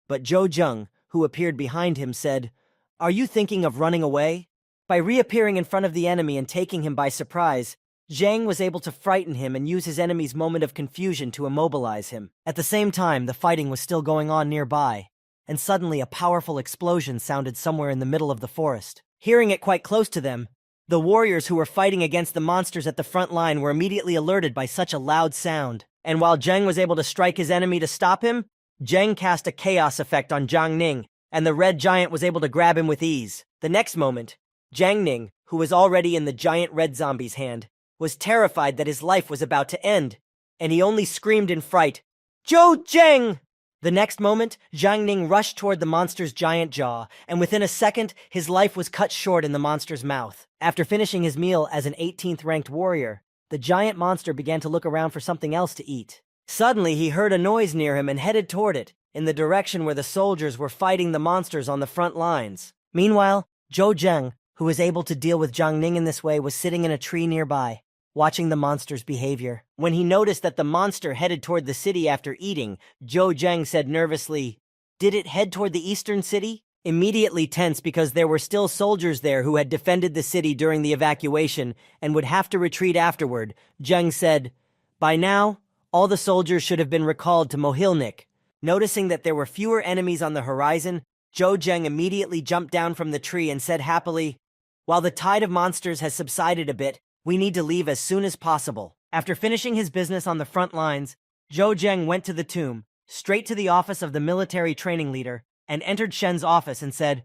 A: But Zhou Zheng, who appeared behind him, said, "Are you thinking of running away?" By reappearing in front of the enemy and taking him by surprise, Zhang was able to frighten him and use his enemy's moment of confusion to immobilize him. At the same time, the fighting was still going on nearby, and suddenly a powerful explosion sounded somewhere in the middle of the forest. Hearing it quite close to them, the warriors who were fighting against the monsters at the front line were immediately alerted by such a loud sound. And while Zheng was able to strike his enemy to stop him, Zheng cast a chaos effect on Jiang Ning, and the red giant was able to grab him with ease. The next moment, Jiang Ning, who was already in the giant red zombie's hand, was terrified that his life was about to end, and he only screamed in fright, "Zhou Zheng!" The next moment, Jiang Ning rushed toward the monster's giant jaw, and within a second, his life was cut short in the monster's mouth. After finishing his meal as an 18th ranked warrior, the giant monster began to look around for something else to eat. Suddenly, he heard a noise near him and headed toward it, in the direction where the soldiers were fighting the monsters on the front lines. Meanwhile, Zhou Zheng, who was able to deal with Jiang Ning in this way, was sitting in a tree nearby, watching the monster's behavior. When he noticed that the monster headed toward the city after eating, Zhou Zheng said nervously, "Did it head toward the eastern city?" Immediately tense because there were still soldiers there who had defended the city during the evacuation and would have to retreat afterward, Zheng said, "By now, all the soldiers should have been recalled to Mohilnik." Noticing that there were fewer enemies on the horizon, Zhou Zheng immediately jumped down from the tree and said happily, "While the tide of monsters has subsided a bit, we need to leave as soon as possible." After finishing his business on the front lines, Zhou Zheng went to the tomb, straight to the office of the military training leader, and entered Shen's office and said,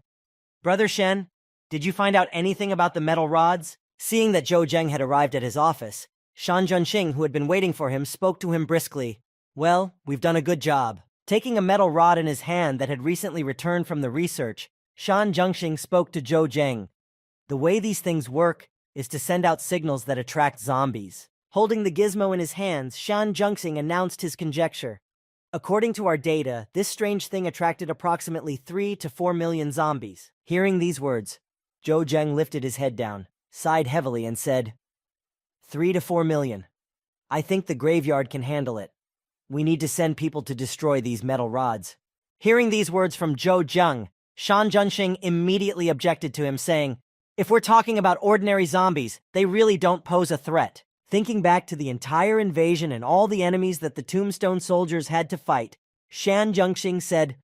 A: "Brother Shen, did you find out anything about the metal rods?" Seeing that Zhou Zheng had arrived at his office, Shan Junxing, who had been waiting for him, spoke to him briskly. "Well, we've done a good job." Taking a metal rod in his hand that had recently returned from the research, Shan Junxing spoke to Zhou Zheng. "The way these things work is to send out signals that attract zombies." Holding the gizmo in his hands, Shan Junxing announced his conjecture. "According to our data, this strange thing attracted approximately 3 to 4 million zombies." Hearing these words, Zhou Zheng lifted his head down, sighed heavily, and said, 3 to 4 million. I think the graveyard can handle it. We need to send people to destroy these metal rods." Hearing these words from Zhou Zheng, Shan Junxing immediately objected to him, saying, "If we're talking about ordinary zombies, they really don't pose a threat." Thinking back to the entire invasion and all the enemies that the Tombstone soldiers had to fight, Shan Junxing said,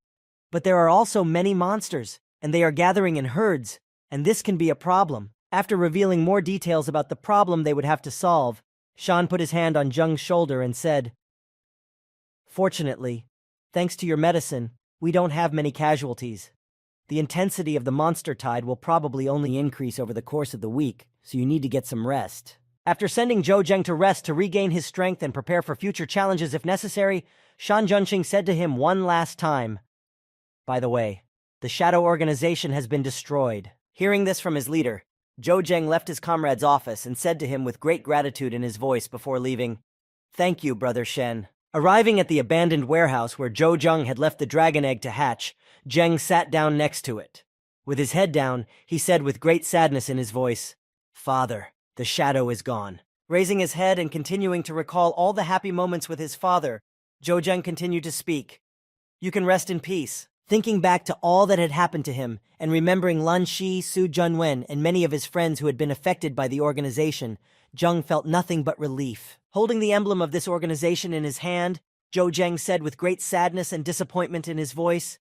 A: "But there are also many monsters, and they are gathering in herds, and this can be a problem." After revealing more details about the problem they would have to solve, Shan put his hand on Zheng's shoulder and said, "Fortunately, thanks to your medicine, we don't have many casualties. The intensity of the monster tide will probably only increase over the course of the week, so you need to get some rest." After sending Zhou Zheng to rest to regain his strength and prepare for future challenges if necessary, Shan Junxing said to him one last time, "By the way, the Shadow Organization has been destroyed." Hearing this from his leader, Zhou Zheng left his comrade's office and said to him with great gratitude in his voice before leaving, "Thank you, Brother Shen." Arriving at the abandoned warehouse where Zhou Zheng had left the dragon egg to hatch, Zheng sat down next to it. With his head down, he said with great sadness in his voice, "Father, the shadow is gone." Raising his head and continuing to recall all the happy moments with his father, Zhou Zheng continued to speak. You can rest in peace. Thinking back to all that had happened to him, and remembering Lan Shi, Su Junwen, and many of his friends who had been affected by the organization, Zheng felt nothing but relief. Holding the emblem of this organization in his hand, Zhou Zheng said with great sadness and disappointment in his voice,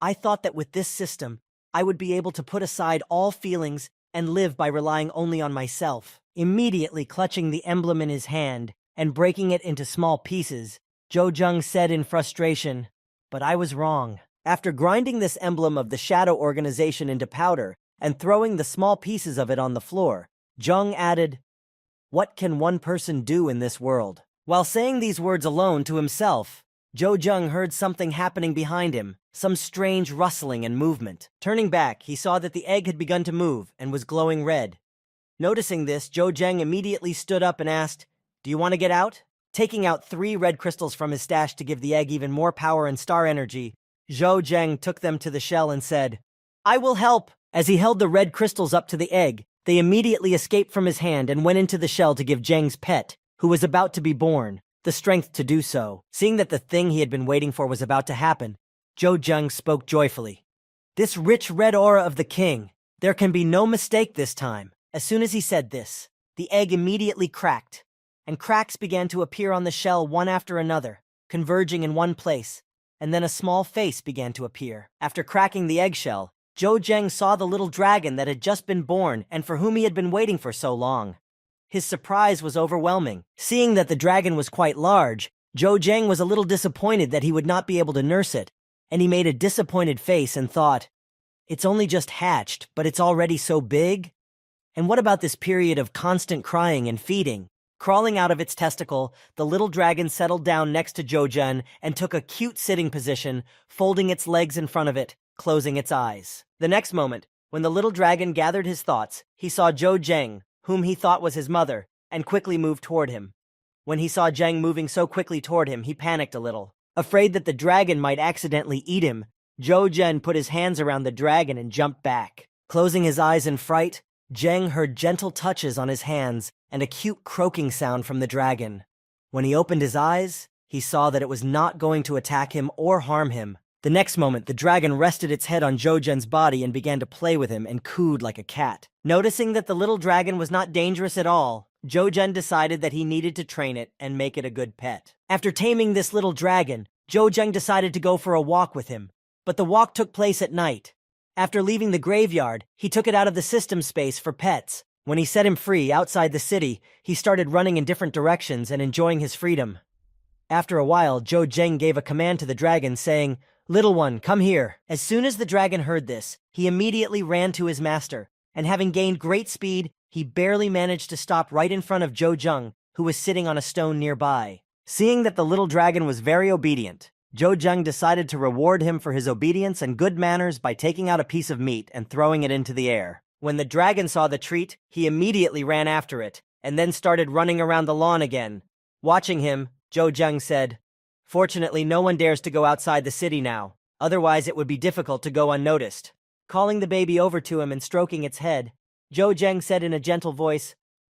A: I thought that with this system, I would be able to put aside all feelings and live by relying only on myself. Immediately clutching the emblem in his hand and breaking it into small pieces, Zhou Zheng said in frustration, but I was wrong. After grinding this emblem of the shadow organization into powder and throwing the small pieces of it on the floor, Zheng added, what can one person do in this world? While saying these words alone to himself, Zhou Zheng heard something happening behind him, some strange rustling and movement. Turning back, he saw that the egg had begun to move and was glowing red. Noticing this, Zhou Zheng immediately stood up and asked, do you want to get out? Taking out 3 red crystals from his stash to give the egg even more power and star energy, Zhou Zheng took them to the shell and said, I will help. As he held the red crystals up to the egg, they immediately escaped from his hand and went into the shell to give Zheng's pet, who was about to be born, the strength to do so. Seeing that the thing he had been waiting for was about to happen, Zhou Zheng spoke joyfully. This rich red aura of the king, there can be no mistake this time. As soon as he said this, the egg immediately cracked, and cracks began to appear on the shell one after another, converging in one place, and then a small face began to appear. After cracking the eggshell, Zhou Zheng saw the little dragon that had just been born and for whom he had been waiting for so long. His surprise was overwhelming. Seeing that the dragon was quite large, Zhou Zheng was a little disappointed that he would not be able to nurse it, and he made a disappointed face and thought, it's only just hatched, but it's already so big? And what about this period of constant crying and feeding? Crawling out of its testicle, the little dragon settled down next to Zhou Zheng and took a cute sitting position, folding its legs in front of it, closing its eyes. The next moment, when the little dragon gathered his thoughts, he saw Zhou Zheng, whom he thought was his mother, and quickly moved toward him. When he saw Zheng moving so quickly toward him, he panicked a little. Afraid that the dragon might accidentally eat him, Zhou Zheng put his hands around the dragon and jumped back. Closing his eyes in fright, Zheng heard gentle touches on his hands and a cute croaking sound from the dragon. When he opened his eyes, he saw that it was not going to attack him or harm him. The next moment, the dragon rested its head on Zhou Zheng's body and began to play with him and cooed like a cat. Noticing that the little dragon was not dangerous at all, Zhou Zheng decided that he needed to train it and make it a good pet. After taming this little dragon, Zhou Zheng decided to go for a walk with him, but the walk took place at night. After leaving the graveyard, he took it out of the system space for pets. When he set him free outside the city, he started running in different directions and enjoying his freedom. After a while, Zhou Zheng gave a command to the dragon, saying, Little one, come here. As soon as the dragon heard this, he immediately ran to his master, and having gained great speed, he barely managed to stop right in front of Zhou Zheng, who was sitting on a stone nearby. Seeing that the little dragon was very obedient, Zhou Zheng decided to reward him for his obedience and good manners by taking out a piece of meat and throwing it into the air. When the dragon saw the treat, he immediately ran after it, and then started running around the lawn again. Watching him, Zhou Zheng said, Fortunately, no one dares to go outside the city now. Otherwise, it would be difficult to go unnoticed. Calling the baby over to him and stroking its head, Zhou Zheng said in a gentle voice,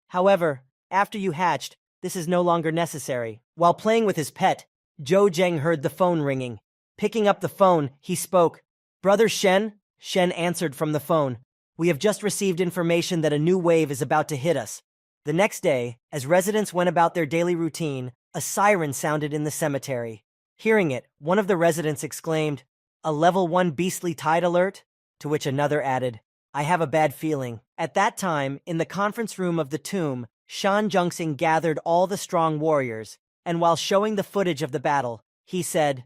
A: However, after you hatched, this is no longer necessary. While playing with his pet, Zhou Zheng heard the phone ringing. Picking up the phone, he spoke. Brother Shen? Shen answered from the phone. We have just received information that a new wave is about to hit us. The next day, as residents went about their daily routine, a siren sounded in the cemetery. Hearing it, one of the residents exclaimed, A level 1 beastly tide alert? To which another added, I have a bad feeling. At that time, in the conference room of the tomb, Shan Zhongxing gathered all the strong warriors, and while showing the footage of the battle, he said,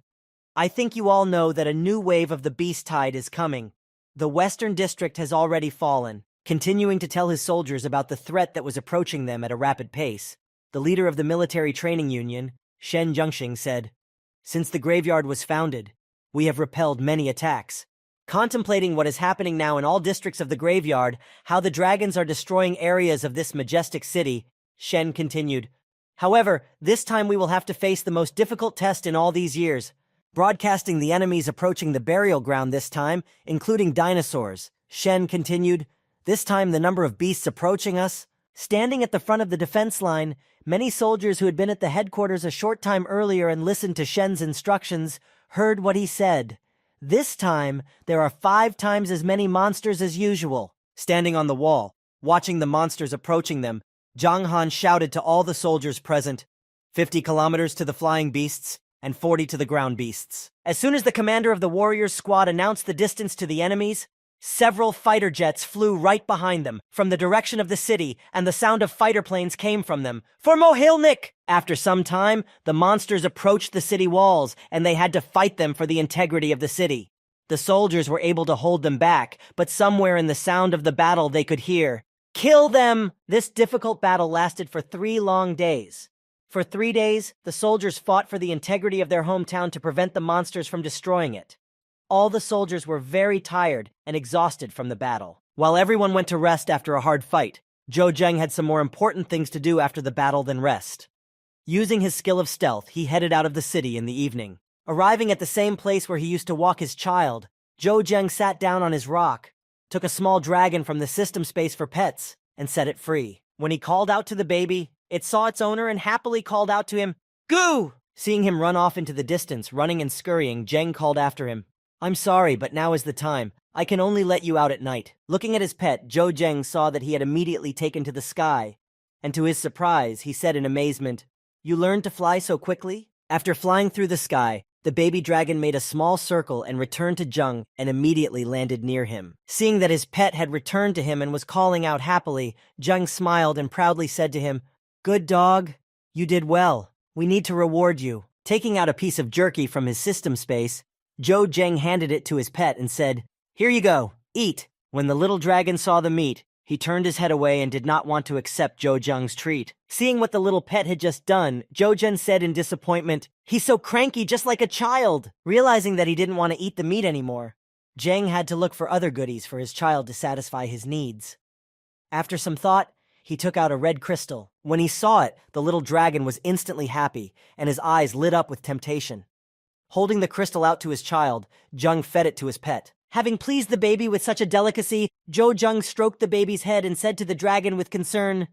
A: I think you all know that a new wave of the beast tide is coming. The Western District has already fallen. Continuing to tell his soldiers about the threat that was approaching them at a rapid pace, the leader of the military training union, Shen Zhongxing, said, Since the graveyard was founded, we have repelled many attacks. Contemplating what is happening now in all districts of the graveyard, how the dragons are destroying areas of this majestic city, Shen continued, However, this time we will have to face the most difficult test in all these years, broadcasting the enemies approaching the burial ground this time, including dinosaurs. Shen continued, This time the number of beasts approaching us, Standing at the front of the defense line, many soldiers who had been at the headquarters a short time earlier and listened to Shen's instructions heard what he said. This time, there are 5 times as many monsters as usual. Standing on the wall, watching the monsters approaching them, Zhang Han shouted to all the soldiers present, 50 kilometers to the flying beasts, and 40 to the ground beasts. As soon as the commander of the warriors' squad announced the distance to the enemies, several fighter jets flew right behind them, from the direction of the city, and the sound of fighter planes came from them. For Mohilnik! After some time, the monsters approached the city walls, and they had to fight them for the integrity of the city. The soldiers were able to hold them back, but somewhere in the sound of the battle they could hear, "Kill them!" This difficult battle lasted for 3 long days. For 3 days, the soldiers fought for the integrity of their hometown to prevent the monsters from destroying it. All the soldiers were very tired and exhausted from the battle. While everyone went to rest after a hard fight, Zhou Zheng had some more important things to do after the battle than rest. Using his skill of stealth, he headed out of the city in the evening. Arriving at the same place where he used to walk his child, Zhou Zheng sat down on his rock, took a small dragon from the system space for pets, and set it free. When he called out to the baby, it saw its owner and happily called out to him, "Goo!" Seeing him run off into the distance, running and scurrying, Zheng called after him, "I'm sorry, but now is the time. I can only let you out at night." Looking at his pet, Zhou Zheng saw that he had immediately taken to the sky, and to his surprise, he said in amazement, "You learned to fly so quickly?" After flying through the sky, the baby dragon made a small circle and returned to Zheng and immediately landed near him. Seeing that his pet had returned to him and was calling out happily, Zheng smiled and proudly said to him, "Good dog. You did well. We need to reward you." Taking out a piece of jerky from his system space, Zhou Zheng handed it to his pet and said, "Here you go. Eat." When the little dragon saw the meat, he turned his head away and did not want to accept Zhou Zheng's treat. Seeing what the little pet had just done, Zhou Zheng said in disappointment, "He's so cranky, just like a child." Realizing that he didn't want to eat the meat anymore, Zheng had to look for other goodies for his child to satisfy his needs. After some thought, he took out a red crystal. When he saw it, the little dragon was instantly happy, and his eyes lit up with temptation. Holding the crystal out to his child, Zheng fed it to his pet. Having pleased the baby with such a delicacy, Zhou Zheng stroked the baby's head and said to the dragon with concern,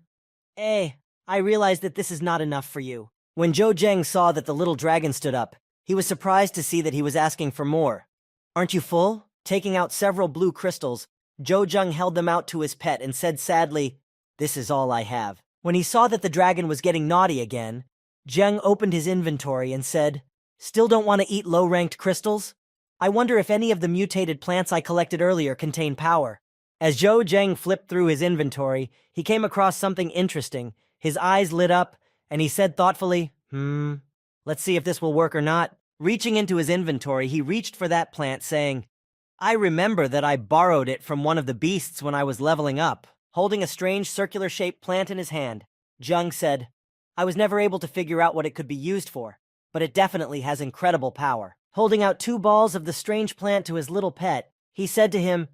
A: I realize that this is not enough for you." When Zhou Zheng saw that the little dragon stood up, he was surprised to see that he was asking for more. "Aren't you full?" Taking out several blue crystals, Zhou Zheng held them out to his pet and said sadly, "This is all I have." When he saw that the dragon was getting naughty again, Zheng opened his inventory and said, "Still don't want to eat low-ranked crystals? I wonder if any of the mutated plants I collected earlier contain power." As Zhou Zheng flipped through his inventory, he came across something interesting. His eyes lit up, and he said thoughtfully, let's see if this will work or not." Reaching into his inventory, he reached for that plant, saying, "I remember that I borrowed it from one of the beasts when I was leveling up." Holding a strange circular-shaped plant in his hand, Zheng said, "I was never able to figure out what it could be used for, but it definitely has incredible power." Holding out 2 balls of the strange plant to his little pet, he said to him,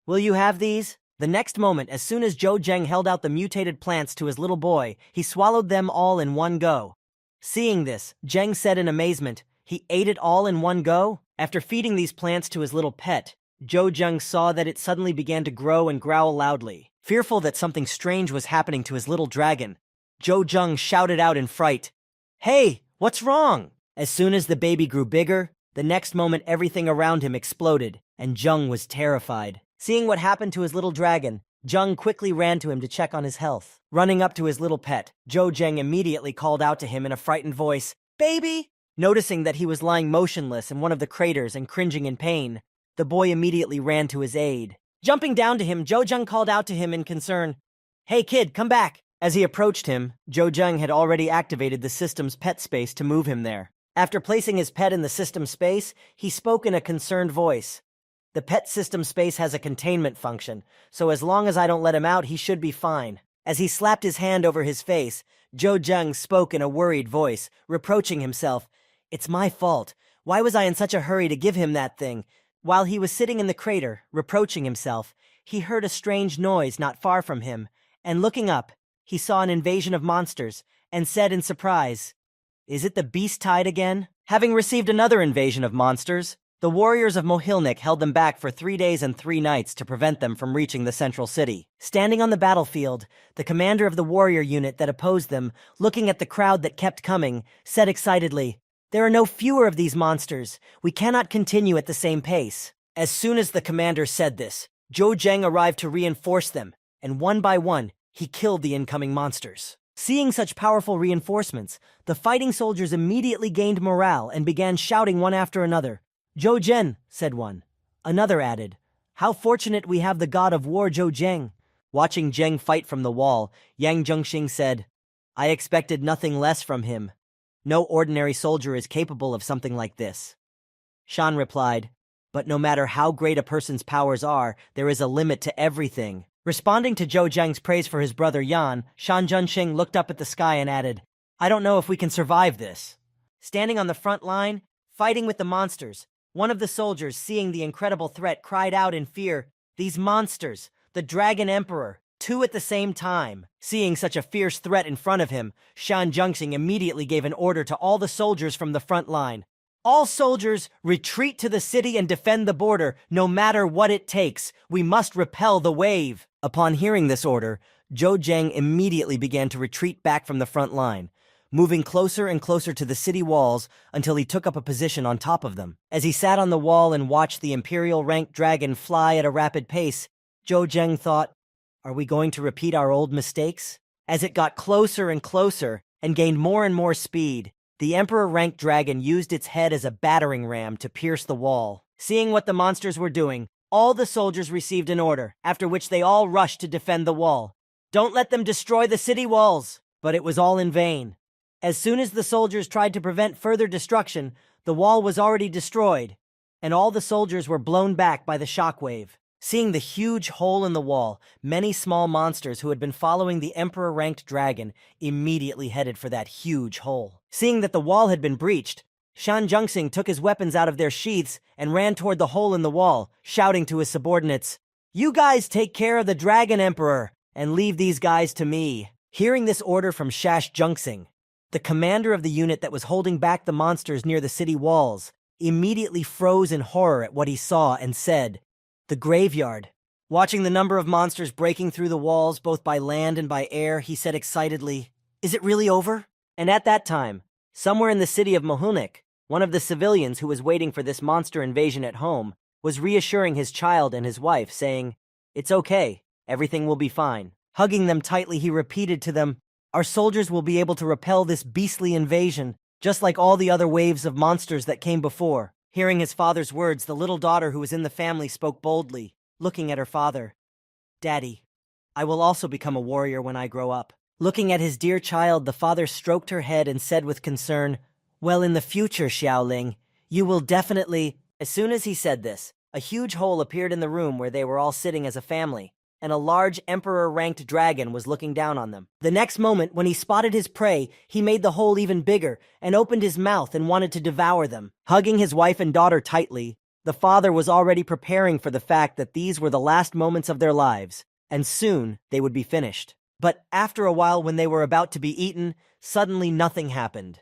A: "Will you have these?" The next moment, as soon as Zhou Zheng held out the mutated plants to his little boy, he swallowed them all in one go. Seeing this, Zheng said in amazement, "He ate it all in one go?" After feeding these plants to his little pet, Zhou Zheng saw that it suddenly began to grow and growl loudly. Fearful that something strange was happening to his little dragon, Zhou Zheng shouted out in fright, "Hey, what's wrong?" As soon as the baby grew bigger, the next moment everything around him exploded, and Zheng was terrified. Seeing what happened to his little dragon, Zheng quickly ran to him to check on his health. Running up to his little pet, Zhou Zheng immediately called out to him in a frightened voice, "Baby!" Noticing that he was lying motionless in one of the craters and cringing in pain, the boy immediately ran to his aid. Jumping down to him, Zhou Zheng called out to him in concern, "Hey kid, come back!" As he approached him, Zhou Zheng had already activated the system's pet space to move him there. After placing his pet in the system space, he spoke in a concerned voice. "The pet system space has a containment function, so as long as I don't let him out, he should be fine." As he slapped his hand over his face, Zhou Zheng spoke in a worried voice, reproaching himself. "It's my fault. Why was I in such a hurry to give him that thing?" While he was sitting in the crater, reproaching himself, he heard a strange noise not far from him, and looking up, he saw an invasion of monsters, and said in surprise, "Is it the beast tide again?" Having received another invasion of monsters, The warriors of Mohilnik held them back for 3 days and 3 nights to prevent them from reaching the central city. Standing on the battlefield, the commander of the warrior unit that opposed them, looking at the crowd that kept coming, said excitedly, "There are no fewer of these monsters. We cannot continue at the same pace." As soon as the commander said this, Zhou Zheng arrived to reinforce them, and one by one, he killed the incoming monsters. Seeing such powerful reinforcements, the fighting soldiers immediately gained morale and began shouting one after another. "Zhou Zhen," said one. Another added, "How fortunate we have the god of war Zhou Zheng." Watching Zheng fight from the wall, Yang Zhengxing said, "I expected nothing less from him. No ordinary soldier is capable of something like this." Shan replied, "But no matter how great a person's powers are, there is a limit to everything." Responding to Zhou Zheng's praise for his brother Yan, Shan Zhengxing looked up at the sky and added, "I don't know if we can survive this." Standing on the front line, fighting with the monsters, one of the soldiers, seeing the incredible threat, cried out in fear, "These monsters, the Dragon Emperor, 2 at the same time." Seeing such a fierce threat in front of him, Shan Zhengxing immediately gave an order to all the soldiers from the front line. "All soldiers, retreat to the city and defend the border, no matter what it takes. We must repel the wave." Upon hearing this order, Zhou Zheng immediately began to retreat back from the front line, moving closer and closer to the city walls until he took up a position on top of them. As he sat on the wall and watched the Imperial-ranked dragon fly at a rapid pace, Zhou Zheng thought, "Are we going to repeat our old mistakes?" As it got closer and closer and gained more and more speed, the Emperor-ranked dragon used its head as a battering ram to pierce the wall. Seeing what the monsters were doing, all the soldiers received an order, after which they all rushed to defend the wall. "Don't let them destroy the city walls!" But it was all in vain. As soon as the soldiers tried to prevent further destruction, the wall was already destroyed, and all the soldiers were blown back by the shockwave. Seeing the huge hole in the wall, many small monsters who had been following the Emperor-ranked dragon immediately headed for that huge hole. Seeing that the wall had been breached, Shan Zhengxing took his weapons out of their sheaths and ran toward the hole in the wall, shouting to his subordinates, "You guys take care of the Dragon Emperor, and leave these guys to me." Hearing this order from Shash Zhengxing, the commander of the unit that was holding back the monsters near the city walls immediately froze in horror at what he saw and said, "The graveyard." Watching the number of monsters breaking through the walls both by land and by air, he said excitedly, "Is it really over?" And at that time, somewhere in the city of Mohilnik, one of the civilians who was waiting for this monster invasion at home was reassuring his child and his wife, saying, "It's okay, everything will be fine." Hugging them tightly, he repeated to them, "Our soldiers will be able to repel this beastly invasion, just like all the other waves of monsters that came before." Hearing his father's words, the little daughter who was in the family spoke boldly, looking at her father. "Daddy, I will also become a warrior when I grow up." Looking at his dear child, the father stroked her head and said with concern, "Well, in the future, Xiaoling, you will definitely—" As soon as he said this, a huge hole appeared in the room where they were all sitting as a family, and a large emperor-ranked dragon was looking down on them. The next moment, when he spotted his prey, he made the hole even bigger and opened his mouth and wanted to devour them. Hugging his wife and daughter tightly, the father was already preparing for the fact that these were the last moments of their lives, and soon they would be finished. But after a while, when they were about to be eaten, suddenly nothing happened.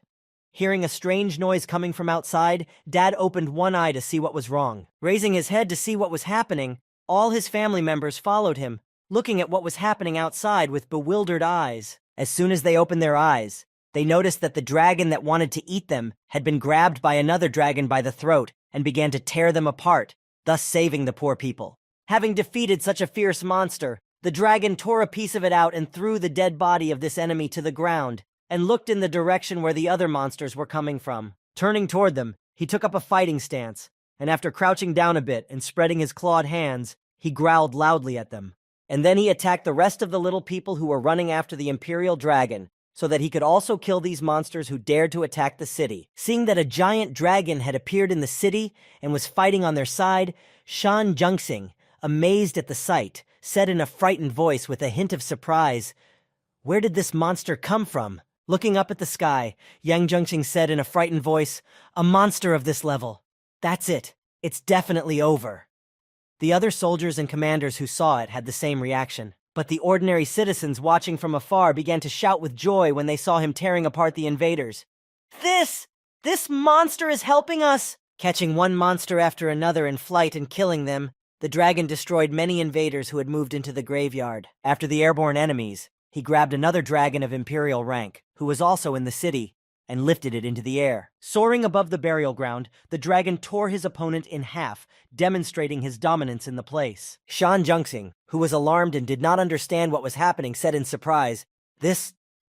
A: Hearing a strange noise coming from outside, Dad opened one eye to see what was wrong. Raising his head to see what was happening, all his family members followed him, looking at what was happening outside with bewildered eyes. As soon as they opened their eyes, they noticed that the dragon that wanted to eat them had been grabbed by another dragon by the throat and began to tear them apart, thus saving the poor people. Having defeated such a fierce monster, the dragon tore a piece of it out and threw the dead body of this enemy to the ground, and looked in the direction where the other monsters were coming from. Turning toward them, he took up a fighting stance, and after crouching down a bit and spreading his clawed hands, he growled loudly at them. And then he attacked the rest of the little people who were running after the Imperial Dragon, so that he could also kill these monsters who dared to attack the city. Seeing that a giant dragon had appeared in the city and was fighting on their side, Shan Zhengxing, amazed at the sight, said in a frightened voice with a hint of surprise, "Where did this monster come from?" Looking up at the sky, Yang Zhengxing said in a frightened voice, "A monster of this level. That's it. It's definitely over." The other soldiers and commanders who saw it had the same reaction. But the ordinary citizens watching from afar began to shout with joy when they saw him tearing apart the invaders. This monster is helping us! Catching one monster after another in flight and killing them, the dragon destroyed many invaders who had moved into the graveyard. After the airborne enemies, he grabbed another dragon of imperial rank, who was also in the city, and lifted it into the air. Soaring above the burial ground, the dragon tore his opponent in half, demonstrating his dominance in the place. Shan Junxing, who was alarmed and did not understand what was happening, said in surprise,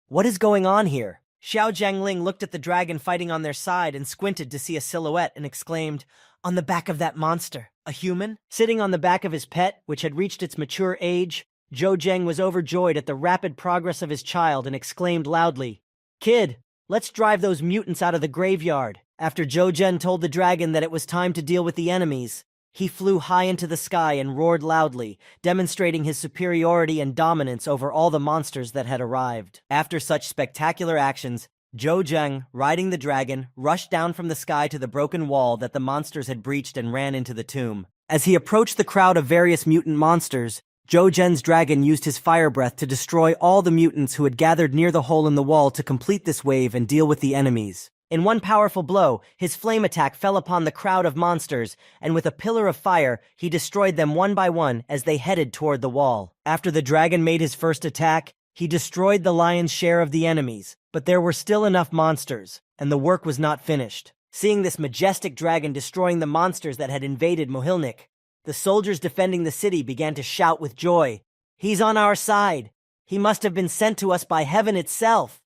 A: What is going on here?" Xiao Jiangling looked at the dragon fighting on their side and squinted to see a silhouette and exclaimed, "On the back of that monster, a human?" Sitting on the back of his pet, which had reached its mature age, Zhou Zheng was overjoyed at the rapid progress of his child and exclaimed loudly, "Kid, let's drive those mutants out of the graveyard." After Zhou Zhen told the dragon that it was time to deal with the enemies, he flew high into the sky and roared loudly, demonstrating his superiority and dominance over all the monsters that had arrived. After such spectacular actions, Zhou Zheng, riding the dragon, rushed down from the sky to the broken wall that the monsters had breached and ran into the tomb. As he approached the crowd of various mutant monsters, Zhou Zhen's dragon used his fire breath to destroy all the mutants who had gathered near the hole in the wall to complete this wave and deal with the enemies. In one powerful blow, his flame attack fell upon the crowd of monsters, and with a pillar of fire, he destroyed them one by one as they headed toward the wall. After the dragon made his first attack, he destroyed the lion's share of the enemies, but there were still enough monsters, and the work was not finished. Seeing this majestic dragon destroying the monsters that had invaded Mohilnik, the soldiers defending the city began to shout with joy, "He's on our side! He must have been sent to us by heaven itself!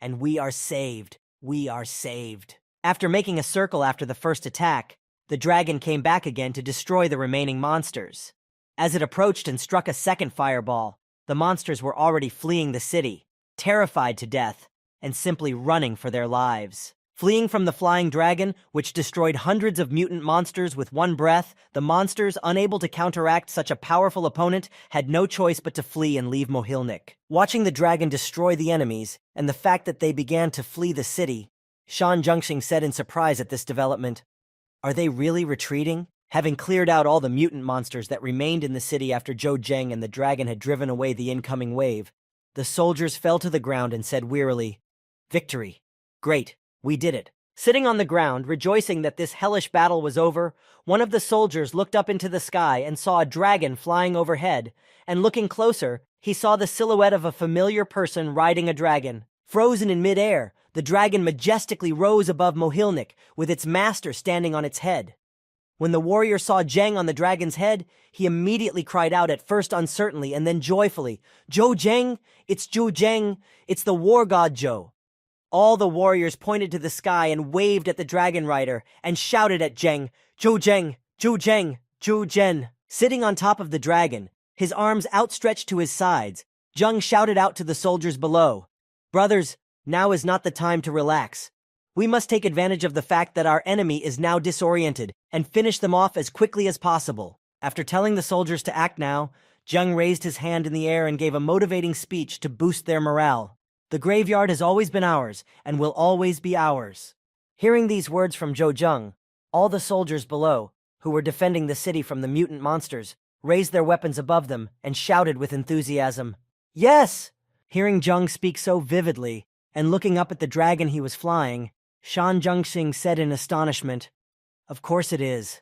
A: And we are saved! We are saved!" After making a circle after the first attack, the dragon came back again to destroy the remaining monsters. As it approached and struck a second fireball, the monsters were already fleeing the city, terrified to death, and simply running for their lives. Fleeing from the flying dragon, which destroyed hundreds of mutant monsters with one breath, the monsters, unable to counteract such a powerful opponent, had no choice but to flee and leave Mohilnik. Watching the dragon destroy the enemies, and the fact that they began to flee the city, Shan Junxing said in surprise at this development, "Are they really retreating?" Having cleared out all the mutant monsters that remained in the city after Zhou Zheng and the dragon had driven away the incoming wave, the soldiers fell to the ground and said wearily, "Victory! Great! We did it." Sitting on the ground, rejoicing that this hellish battle was over, one of the soldiers looked up into the sky and saw a dragon flying overhead, and looking closer, he saw the silhouette of a familiar person riding a dragon. Frozen in midair, the dragon majestically rose above Mohilnik, with its master standing on its head. When the warrior saw Zheng on the dragon's head, he immediately cried out, at first uncertainly and then joyfully, "Zhou Zheng! It's Zhou Zheng! It's the war god Zhou!" All the warriors pointed to the sky and waved at the dragon rider and shouted at Zheng, "Zhou Zheng! Zhou Zheng! Zhou Zhen!" Sitting on top of the dragon, his arms outstretched to his sides, Zheng shouted out to the soldiers below, "Brothers, now is not the time to relax. We must take advantage of the fact that our enemy is now disoriented and finish them off as quickly as possible." After telling the soldiers to act now, Zheng raised his hand in the air and gave a motivating speech to boost their morale. "The graveyard has always been ours and will always be ours." Hearing these words from Zhou Zheng, all the soldiers below, who were defending the city from the mutant monsters, raised their weapons above them and shouted with enthusiasm, "Yes!" Hearing Zheng speak so vividly, and looking up at the dragon he was flying, Shan Junxing said in astonishment, "Of course it is.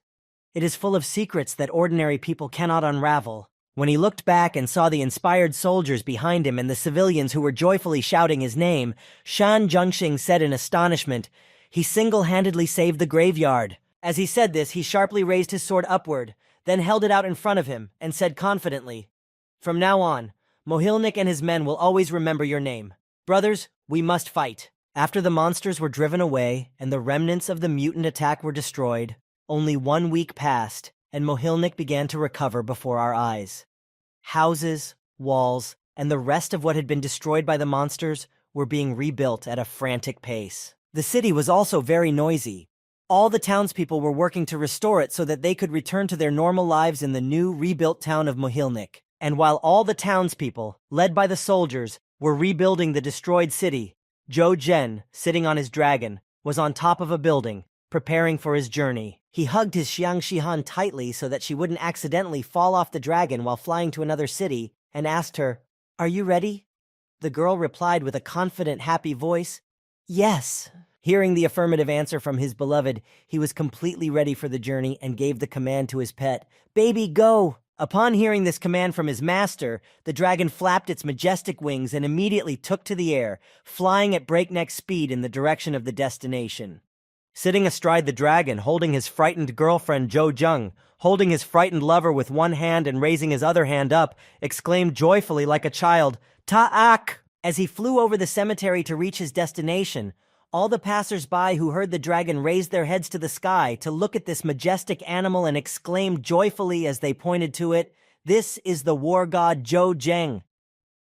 A: It is full of secrets that ordinary people cannot unravel." When he looked back and saw the inspired soldiers behind him and the civilians who were joyfully shouting his name, Shan Junxing said in astonishment, "He single-handedly saved the graveyard." As he said this, he sharply raised his sword upward, then held it out in front of him, and said confidently, "From now on, Mohilnik and his men will always remember your name. Brothers, we must fight." After the monsters were driven away and the remnants of the mutant attack were destroyed, only 1 week passed, and Mohilnik began to recover before our eyes. Houses, walls, and the rest of what had been destroyed by the monsters were being rebuilt at a frantic pace. The city was also very noisy. All the townspeople were working to restore it so that they could return to their normal lives in the new, rebuilt town of Mohilnik. And while all the townspeople, led by the soldiers, were rebuilding the destroyed city, Zhou Zhen, sitting on his dragon, was on top of a building, preparing for his journey. He hugged his Xiang Shihan tightly so that she wouldn't accidentally fall off the dragon while flying to another city, and asked her, "Are you ready?" The girl replied with a confident, happy voice, "Yes." Hearing the affirmative answer from his beloved, he was completely ready for the journey and gave the command to his pet, "Baby, go!" Upon hearing this command from his master, the dragon flapped its majestic wings and immediately took to the air, flying at breakneck speed in the direction of the destination. Sitting astride the dragon, holding his frightened girlfriend Jo Jung, holding his frightened lover with one hand and raising his other hand up, exclaimed joyfully like a child, "Ta'ak!" As he flew over the cemetery to reach his destination, all the passers-by who heard the dragon raised their heads to the sky to look at this majestic animal and exclaimed joyfully as they pointed to it, "This is the war god Jo Jeng."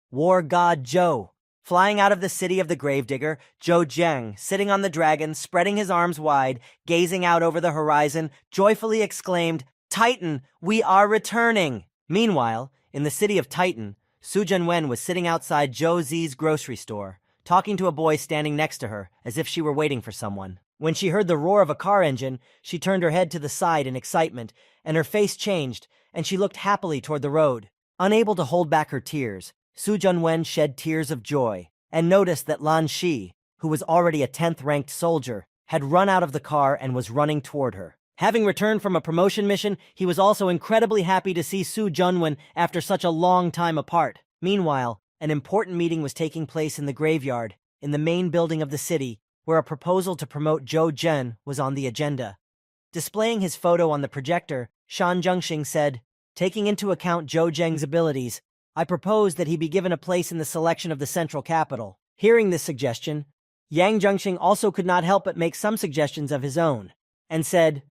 A: War god Jo. Flying out of the city of the gravedigger, Jo Jeng, sitting on the dragon, spreading his arms wide, gazing out over the horizon, joyfully exclaimed, "Titan, we are returning!" Meanwhile, in the city of Titan, Su Junwen was sitting outside Zhou Zi's grocery store, talking to a boy standing next to her, as if she were waiting for someone. When she heard the roar of a car engine, she turned her head to the side in excitement, and her face changed, and she looked happily toward the road. Unable to hold back her tears, Su Junwen shed tears of joy, and noticed that Lan Shi, who was already a 10th-ranked soldier, had run out of the car and was running toward her. Having returned from a promotion mission, he was also incredibly happy to see Su Junwen after such a long time apart. Meanwhile, an important meeting was taking place in the graveyard, in the main building of the city, where a proposal to promote Zhou Zhen was on the agenda. Displaying his photo on the projector, Shan Zhengxing said, "Taking into account Zhou Zheng's abilities, I propose that he be given a place in the selection of the central capital." Hearing this suggestion, Yang Zhengxing also could not help but make some suggestions of his own, and said,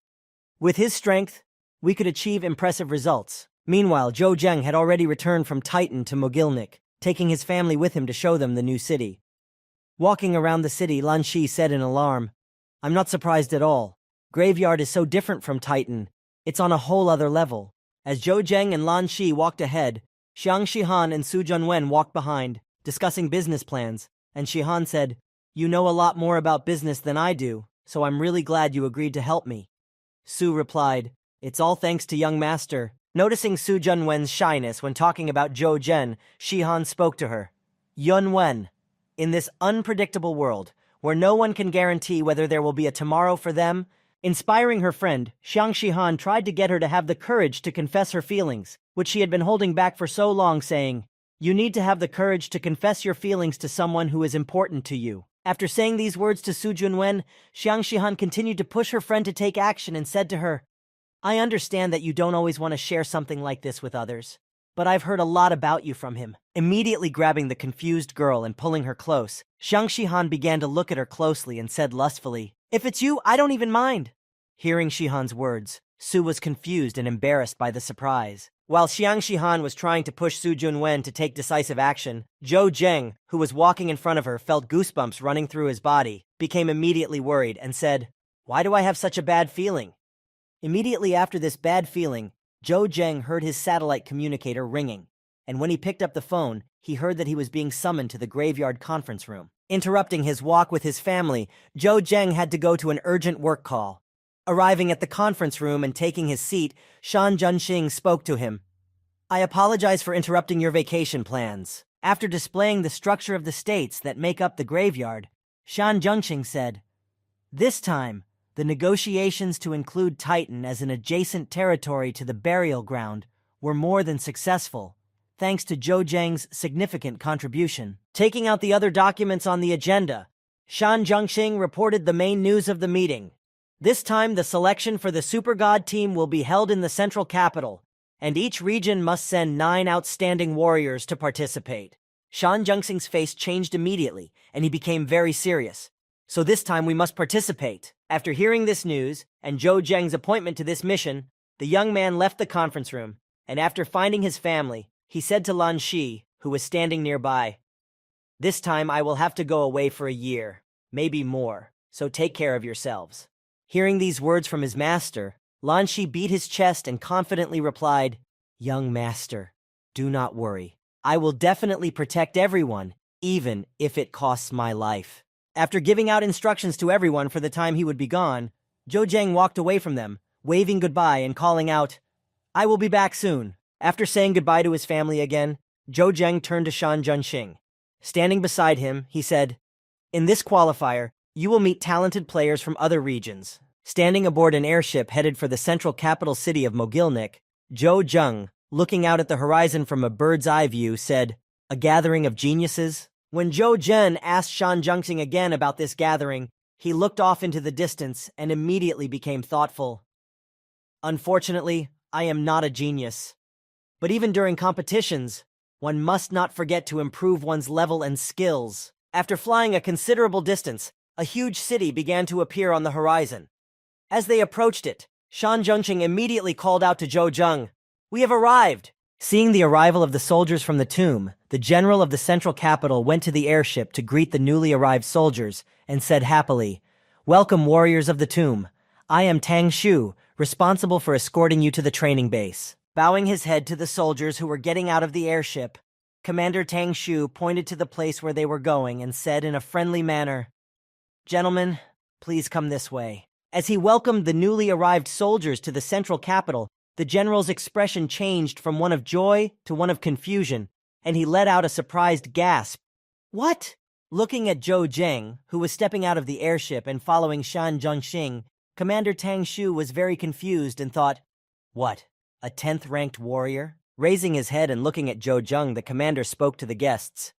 A: "With his strength, we could achieve impressive results." Meanwhile, Zhou Zheng had already returned from Titan to Mogilnik, taking his family with him to show them the new city. Walking around the city, Lan Shi said in alarm, "I'm not surprised at all. Graveyard is so different from Titan. It's on a whole other level." As Zhou Zheng and Lan Shi walked ahead, Xiang Shihan and Su Junwen walked behind, discussing business plans, and Shihan said, "You know a lot more about business than I do, so I'm really glad you agreed to help me." Su replied, "It's all thanks to young master." Noticing Su Junwen's shyness when talking about Zhou Zhen, Shihan spoke to her. "Yunwen, in this unpredictable world, where no one can guarantee whether there will be a tomorrow for them," inspiring her friend, Xiang Shihan tried to get her to have the courage to confess her feelings, which she had been holding back for so long, saying, "You need to have the courage to confess your feelings to someone who is important to you." After saying these words to Su Junwen, Xiang Shihan continued to push her friend to take action and said to her, "I understand that you don't always want to share something like this with others, but I've heard a lot about you from him." Immediately grabbing the confused girl and pulling her close, Xiang Shihan began to look at her closely and said lustfully, "If it's you, I don't even mind." Hearing Shihan's words, Su was confused and embarrassed by the surprise. While Xiang Shihan was trying to push Su Junwen to take decisive action, Zhou Zheng, who was walking in front of her, felt goosebumps running through his body, became immediately worried, and said, "Why do I have such a bad feeling?" Immediately after this bad feeling, Zhou Zheng heard his satellite communicator ringing, and when he picked up the phone, he heard that he was being summoned to the graveyard conference room. Interrupting his walk with his family, Zhou Zheng had to go to an urgent work call. Arriving at the conference room and taking his seat, Shan Zhengxing spoke to him. "I apologize for interrupting your vacation plans." After displaying the structure of the states that make up the graveyard, Shan Zhengxing said, "This time, the negotiations to include Titan as an adjacent territory to the burial ground were more than successful, thanks to Zhou Zheng's significant contribution." Taking out the other documents on the agenda, Shan Zhengxing reported the main news of the meeting. This time, the selection for the Super God team will be held in the central capital, and each region must send 9 outstanding warriors to participate. Shan Zhengxing's face changed immediately, and he became very serious. "So this time we must participate." After hearing this news, and Zhou Zheng's appointment to this mission, the young man left the conference room, and after finding his family, he said to Lan Shi, who was standing nearby, "This time I will have to go away for a year, maybe more, so take care of yourselves." Hearing these words from his master, Lan Shi beat his chest and confidently replied, "Young master, do not worry. I will definitely protect everyone, even if it costs my life." After giving out instructions to everyone for the time he would be gone, Zhou Zheng walked away from them, waving goodbye and calling out, "I will be back soon." After saying goodbye to his family again, Zhou Zheng turned to Shan Zhengxing. Standing beside him, he said, "In this qualifier, You will meet talented players from other regions. Standing aboard an airship headed for the central capital city of Mogilnik, Zhou Zheng, looking out at the horizon from a bird's-eye view, said, "A gathering of geniuses?" When Zhou Zhen asked Shan Zhengxing again about this gathering, he looked off into the distance and immediately became thoughtful. "Unfortunately, I am not a genius. But even during competitions, one must not forget to improve one's level and skills." After flying a considerable distance, a huge city began to appear on the horizon. As they approached it, Shan Zhengxing immediately called out to Zhou Zheng, "We have arrived!" Seeing the arrival of the soldiers from the tomb, the general of the central capital went to the airship to greet the newly arrived soldiers and said happily, "Welcome, warriors of the tomb. I am Tang Shu, responsible for escorting you to the training base." Bowing his head to the soldiers who were getting out of the airship, Commander Tang Shu pointed to the place where they were going and said in a friendly manner, "Gentlemen, please come this way." As he welcomed the newly arrived soldiers to the central capital, the general's expression changed from one of joy to one of confusion, and he let out a surprised gasp. "What?" Looking at Zhou Zheng, who was stepping out of the airship and following Shan Zhengxing, Commander Tang Shu was very confused and thought, "What? A 10th-ranked warrior?" Raising his head and looking at Zhou Zheng, the commander spoke to the guests.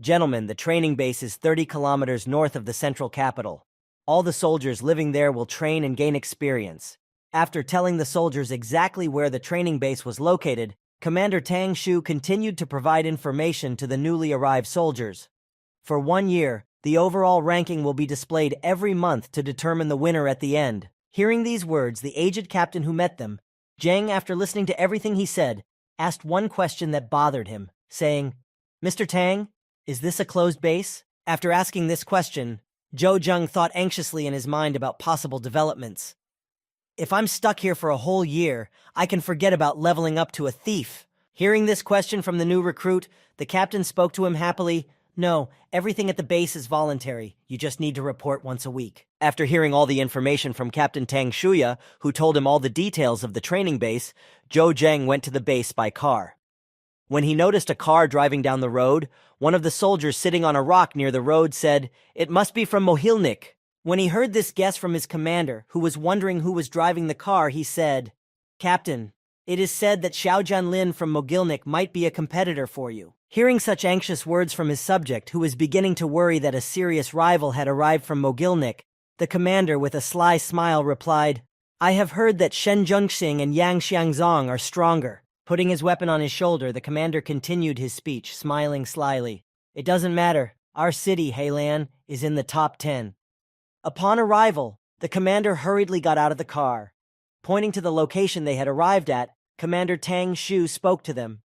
A: "Gentlemen, the training base is 30 kilometers north of the central capital. All the soldiers living there will train and gain experience." After telling the soldiers exactly where the training base was located, Commander Tang Shu continued to provide information to the newly arrived soldiers. For 1 year, the overall ranking will be displayed every month to determine the winner at the end. Hearing these words, the aged captain who met them, Zheng, after listening to everything he said, asked one question that bothered him, saying, "Mr. Tang, is this a closed base?" After asking this question, Zhou Zheng thought anxiously in his mind about possible developments. "If I'm stuck here for a whole year, I can forget about leveling up to a thief." Hearing this question from the new recruit, the captain spoke to him happily. "No, everything at the base is voluntary. You just need to report once a week." After hearing all the information from Captain Tang Shuya, who told him all the details of the training base, Zhou Zheng went to the base by car. When he noticed a car driving down the road, one of the soldiers sitting on a rock near the road said, "It must be from Mohilnik." When he heard this guess from his commander, who was wondering who was driving the car, he said, "Captain, it is said that Xiao Jianlin from Mogilnik might be a competitor for you." Hearing such anxious words from his subject, who was beginning to worry that a serious rival had arrived from Mogilnik, the commander, with a sly smile, replied, "I have heard that Shen Zhengxing and Yang Xiangzong are stronger." Putting his weapon on his shoulder, the commander continued his speech, smiling slyly. "It doesn't matter. Our city, Heilan, is in the top 10. Upon arrival, the commander hurriedly got out of the car. Pointing to the location they had arrived at, Commander Tang Shu spoke to them.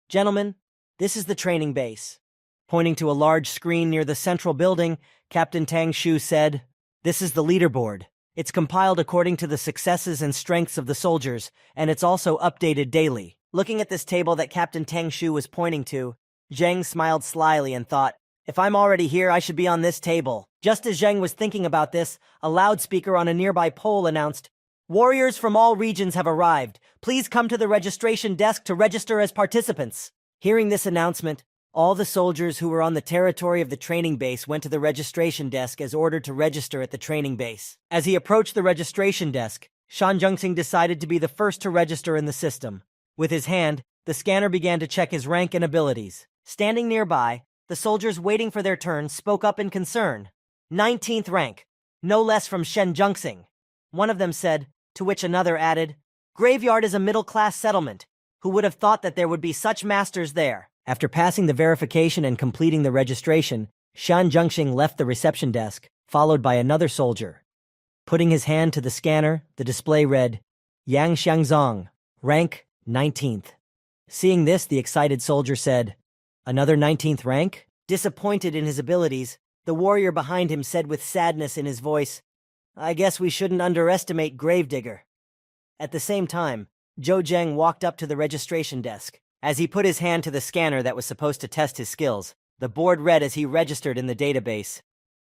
A: "Gentlemen, this is the training base." Pointing to a large screen near the central building, Captain Tang Shu said, "This is the leaderboard. It's compiled according to the successes and strengths of the soldiers, and it's also updated daily." Looking at this table that Captain Tang Shu was pointing to, Zheng smiled slyly and thought, "If I'm already here, I should be on this table." Just as Zheng was thinking about this, a loudspeaker on a nearby pole announced, "Warriors from all regions have arrived. Please come to the registration desk to register as participants." Hearing this announcement, all the soldiers who were on the territory of the training base went to the registration desk as ordered to register at the training base. As he approached the registration desk, Shan Zhengxing decided to be the first to register in the system. With his hand, the scanner began to check his rank and abilities. Standing nearby, the soldiers waiting for their turn spoke up in concern. 19th rank, no less from Shen Zhengxing. One of them said, to which another added, "Graveyard is a middle-class settlement. Who would have thought that there would be such masters there?" After passing the verification and completing the registration, Shan Zhengxing left the reception desk, followed by another soldier. Putting his hand to the scanner, the display read, "Yang Xiangzong, rank 19th. Seeing this, the excited soldier said, "Another 19th rank?" Disappointed in his abilities, the warrior behind him said with sadness in his voice, "I guess we shouldn't underestimate Gravedigger." At the same time, Zhou Zheng walked up to the registration desk. As he put his hand to the scanner that was supposed to test his skills, the board read as he registered in the database,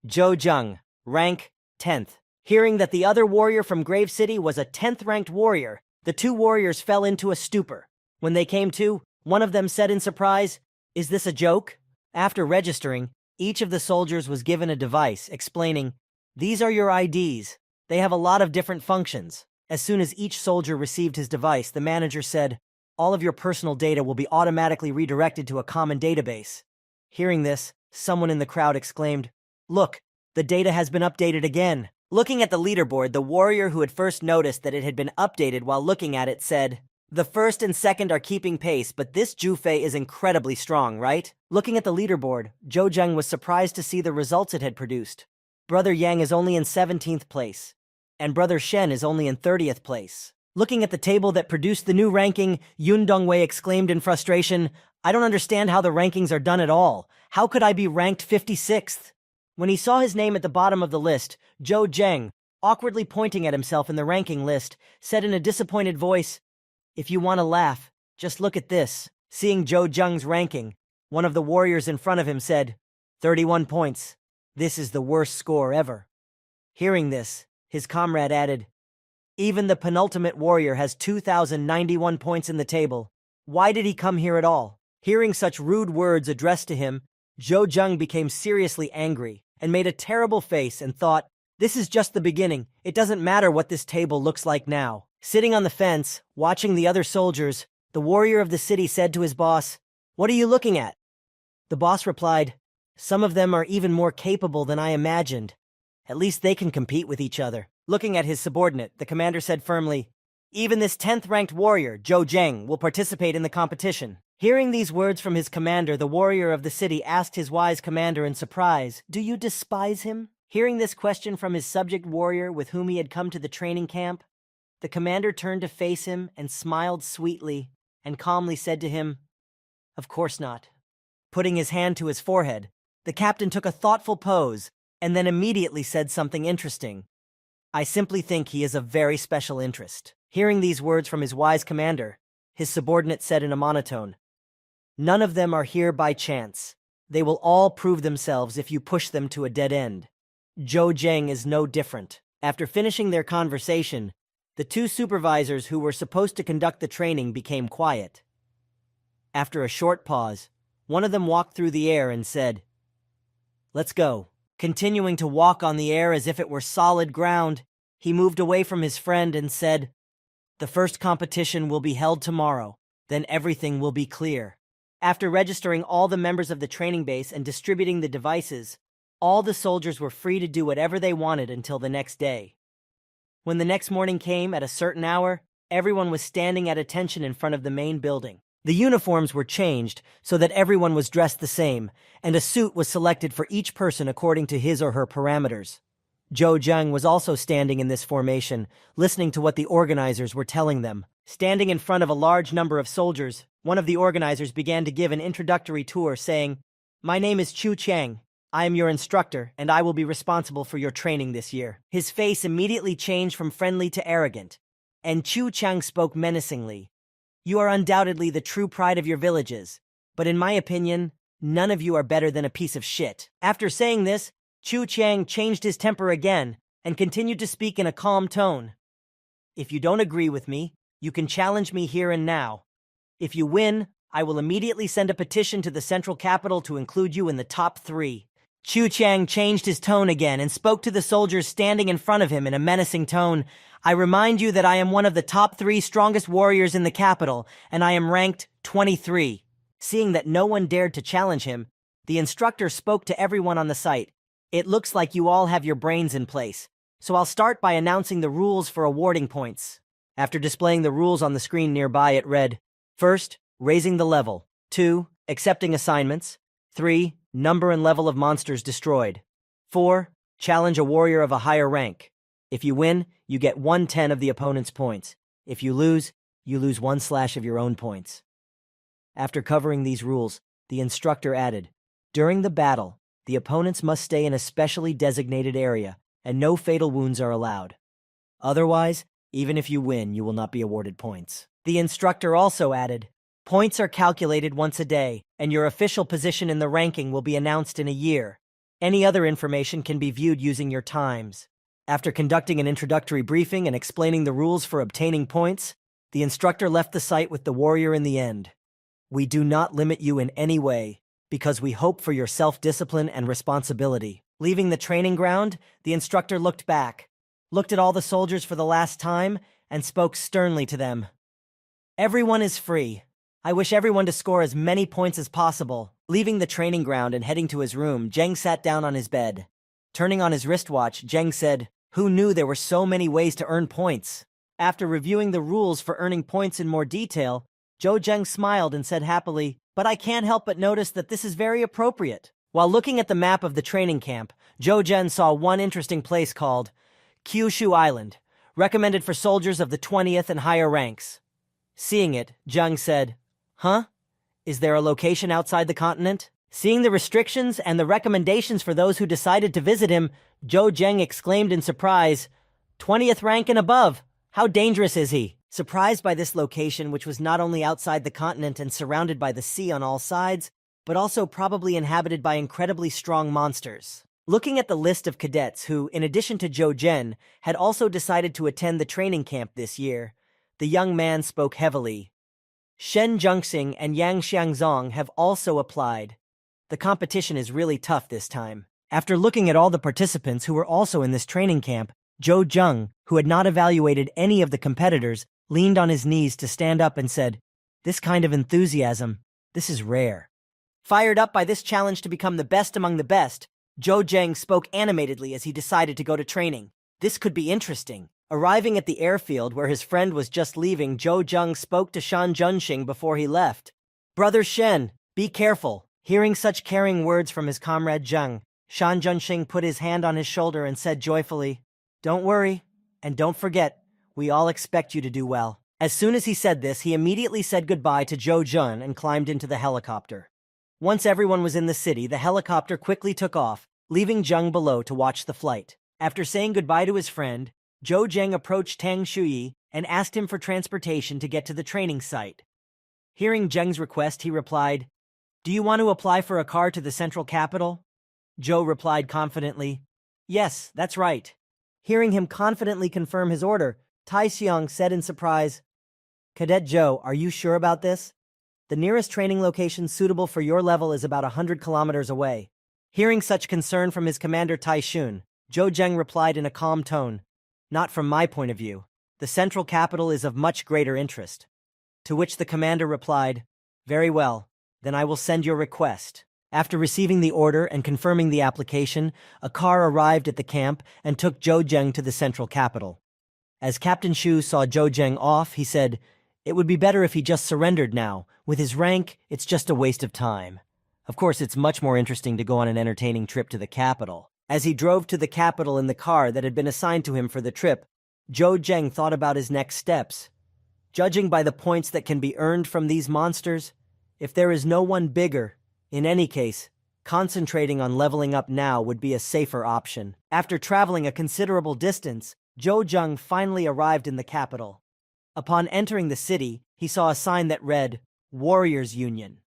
A: "Zhou Zheng, rank 10th. Hearing that the other warrior from Grave City was a 10th-ranked warrior, the two warriors fell into a stupor. When they came to, one of them said in surprise, "Is this a joke?" After registering, each of the soldiers was given a device explaining, These are your IDs. They have a lot of different functions. As soon as each soldier received his device, the manager said, all of your personal data will be automatically redirected to a common database. Hearing this, someone in the crowd exclaimed, look, the data has been updated again. Looking at the leaderboard, the warrior who had first noticed that it had been updated while looking at it said, the first and second are keeping pace, but this Jufei is incredibly strong, right? Looking at the leaderboard, Zhou Zheng was surprised to see the results it had produced. Brother Yang is only in 17th place, and Brother Shen is only in 30th place. Looking at the table that produced the new ranking, Yun Dongwei exclaimed in frustration, I don't understand how the rankings are done at all. How could I be ranked 56th? When he saw his name at the bottom of the list, Zhou Zheng, awkwardly pointing at himself in the ranking list, said in a disappointed voice, if you want to laugh, just look at this. Seeing Zhou Zheng's ranking, one of the warriors in front of him said, 31 points. This is the worst score ever. Hearing this, his comrade added, even the penultimate warrior has 2,091 points in the table. Why did he come here at all? Hearing such rude words addressed to him, Zhou Zheng became seriously angry and made a terrible face and thought, this is just the beginning. It doesn't matter what this table looks like now. Sitting on the fence, watching the other soldiers, the warrior of the city said to his boss, what are you looking at? The boss replied, some of them are even more capable than I imagined. At least they can compete with each other. Looking at his subordinate, the commander said firmly, even this 10th-ranked warrior, Zhou Zheng, will participate in the competition. Hearing these words from his commander, the warrior of the city asked his wise commander in surprise, do you despise him? Hearing this question from his subject warrior with whom he had come to the training camp, the commander turned to face him and smiled sweetly and calmly said to him, of course not. Putting his hand to his forehead, the captain took a thoughtful pose and then immediately said something interesting. I simply think he is of very special interest. Hearing these words from his wise commander, his subordinate said in a monotone, none of them are here by chance. They will all prove themselves if you push them to a dead end. Zhou Zheng is no different. After finishing their conversation, the two supervisors who were supposed to conduct the training became quiet. After a short pause, one of them walked through the air and said, let's go. Continuing to walk on the air as if it were solid ground, he moved away from his friend and said, the first competition will be held tomorrow, then everything will be clear. After registering all the members of the training base and distributing the devices, all the soldiers were free to do whatever they wanted until the next day. When the next morning came at a certain hour, everyone was standing at attention in front of the main building. The uniforms were changed so that everyone was dressed the same, and a suit was selected for each person according to his or her parameters. Zhou Zheng was also standing in this formation, listening to what the organizers were telling them. Standing in front of a large number of soldiers, one of the organizers began to give an introductory tour, saying, my name is Chu Chang. I am your instructor, and I will be responsible for your training this year. His face immediately changed from friendly to arrogant, and Chu Chang spoke menacingly. You are undoubtedly the true pride of your villages, but in my opinion, none of you are better than a piece of shit. After saying this, Chu Chang changed his temper again and continued to speak in a calm tone. If you don't agree with me, you can challenge me here and now. If you win, I will immediately send a petition to the central capital to include you in the top 3. Chu Chang changed his tone again and spoke to the soldiers standing in front of him in a menacing tone. I remind you that I am one of the top 3 strongest warriors in the capital, and I am ranked 23. Seeing that no one dared to challenge him, the instructor spoke to everyone on the site. It looks like you all have your brains in place, so I'll start by announcing the rules for awarding points. After displaying the rules on the screen nearby, it read, first, raising the level. 2, accepting assignments. 3, number and level of monsters destroyed. 4, challenge a warrior of a higher rank. If you win, you get 1/10 of the opponent's points. If you lose 1/ of your own points. After covering these rules, the instructor added, during the battle, the opponents must stay in a specially designated area, and no fatal wounds are allowed. Otherwise, even if you win, you will not be awarded points. The instructor also added, points are calculated once a day, and your official position in the ranking will be announced in a year. Any other information can be viewed using your times. After conducting an introductory briefing and explaining the rules for obtaining points, the instructor left the site with the warrior in the end. We do not limit you in any way, because we hope for your self-discipline and responsibility. Leaving the training ground, the instructor looked back, looked at all the soldiers for the last time, and spoke sternly to them. Everyone is free. I wish everyone to score as many points as possible. Leaving the training ground and heading to his room, Zheng sat down on his bed. Turning on his wristwatch, Zheng said, "Who knew there were so many ways to earn points?" After reviewing the rules for earning points in more detail, Zhou Zheng smiled and said happily, "But I can't help but notice that this is very appropriate." While looking at the map of the training camp, Zhou Zheng saw one interesting place called Kyushu Island, recommended for soldiers of the 20th and higher ranks. Seeing it, Zheng said, "Huh? Is there a location outside the continent?" Seeing the restrictions and the recommendations for those who decided to visit him, Zhou Zheng exclaimed in surprise, "20th rank and above! How dangerous is he?" Surprised by this location, which was not only outside the continent and surrounded by the sea on all sides, but also probably inhabited by incredibly strong monsters. Looking at the list of cadets who, in addition to Zhou Zheng, had also decided to attend the training camp this year, the young man spoke heavily. Shen Zhengxing and Yang Xiangzong have also applied. The competition is really tough this time. After looking at all the participants who were also in this training camp, Zhou Zheng, who had not evaluated any of the competitors, leaned on his knees to stand up and said, "This kind of enthusiasm, this is rare." Fired up by this challenge to become the best among the best, Zhou Zheng spoke animatedly as he decided to go to training. This could be interesting. Arriving at the airfield where his friend was just leaving, Zhou Zheng spoke to Shan Zhengxing before he left. "Brother Shen, be careful." Hearing such caring words from his comrade Zheng, Shan Zhengxing put his hand on his shoulder and said joyfully, "Don't worry, and don't forget, we all expect you to do well." As soon as he said this, he immediately said goodbye to Zhou Zheng and climbed into the helicopter. Once everyone was in the city, the helicopter quickly took off, leaving Zheng below to watch the flight. After saying goodbye to his friend, Zhou Zheng approached Tang Shuyi and asked him for transportation to get to the training site. Hearing Zheng's request, he replied, "Do you want to apply for a car to the central capital?" Zhou replied confidently, "Yes, that's right." Hearing him confidently confirm his order, Tai Xiong said in surprise, "Cadet Zhou, are you sure about this? The nearest training location suitable for your level is about 100 kilometers away." Hearing such concern from his commander Tai Shun, Zhou Zheng replied in a calm tone, "Not from my point of view. The central capital is of much greater interest." To which the commander replied, "Very well, then I will send your request." After receiving the order and confirming the application, a car arrived at the camp and took Zhou Zheng to the central capital. As Captain Shu saw Zhou Zheng off, he said, "It would be better if he just surrendered now. With his rank, it's just a waste of time. Of course, it's much more interesting to go on an entertaining trip to the capital." As he drove to the capital in the car that had been assigned to him for the trip, Zhou Zheng thought about his next steps. Judging by the points that can be earned from these monsters, if there is no one bigger, in any case, concentrating on leveling up now would be a safer option. After traveling a considerable distance, Zhou Zheng finally arrived in the capital. Upon entering the city, he saw a sign that read, "Warriors Union."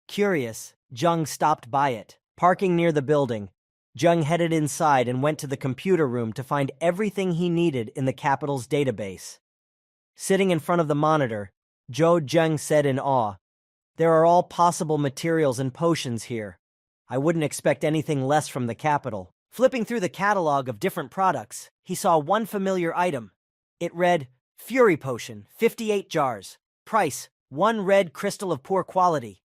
A: Curious, Zheng stopped by it. Parking near the building, Zheng headed inside and went to the computer room to find everything he needed in the capital's database. Sitting in front of the monitor, Zhou Zheng said in awe, "There are all possible materials and potions here. I wouldn't expect anything less from the capital." Flipping through the catalog of different products, he saw one familiar item. It read, "Fury Potion, 58 jars. Price, 1 red crystal of poor quality."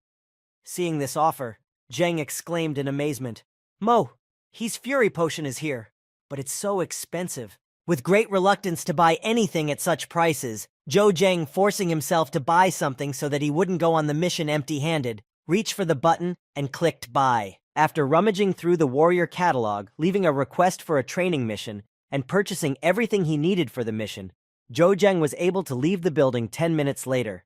A: Seeing this offer, Zheng exclaimed in amazement, "Mo, his Fury Potion is here, but it's so expensive." With great reluctance to buy anything at such prices, Zhou Zheng, forcing himself to buy something so that he wouldn't go on the mission empty-handed, reached for the button and clicked buy. After rummaging through the warrior catalog, leaving a request for a training mission, and purchasing everything he needed for the mission, Zhou Zheng was able to leave the building 10 minutes later.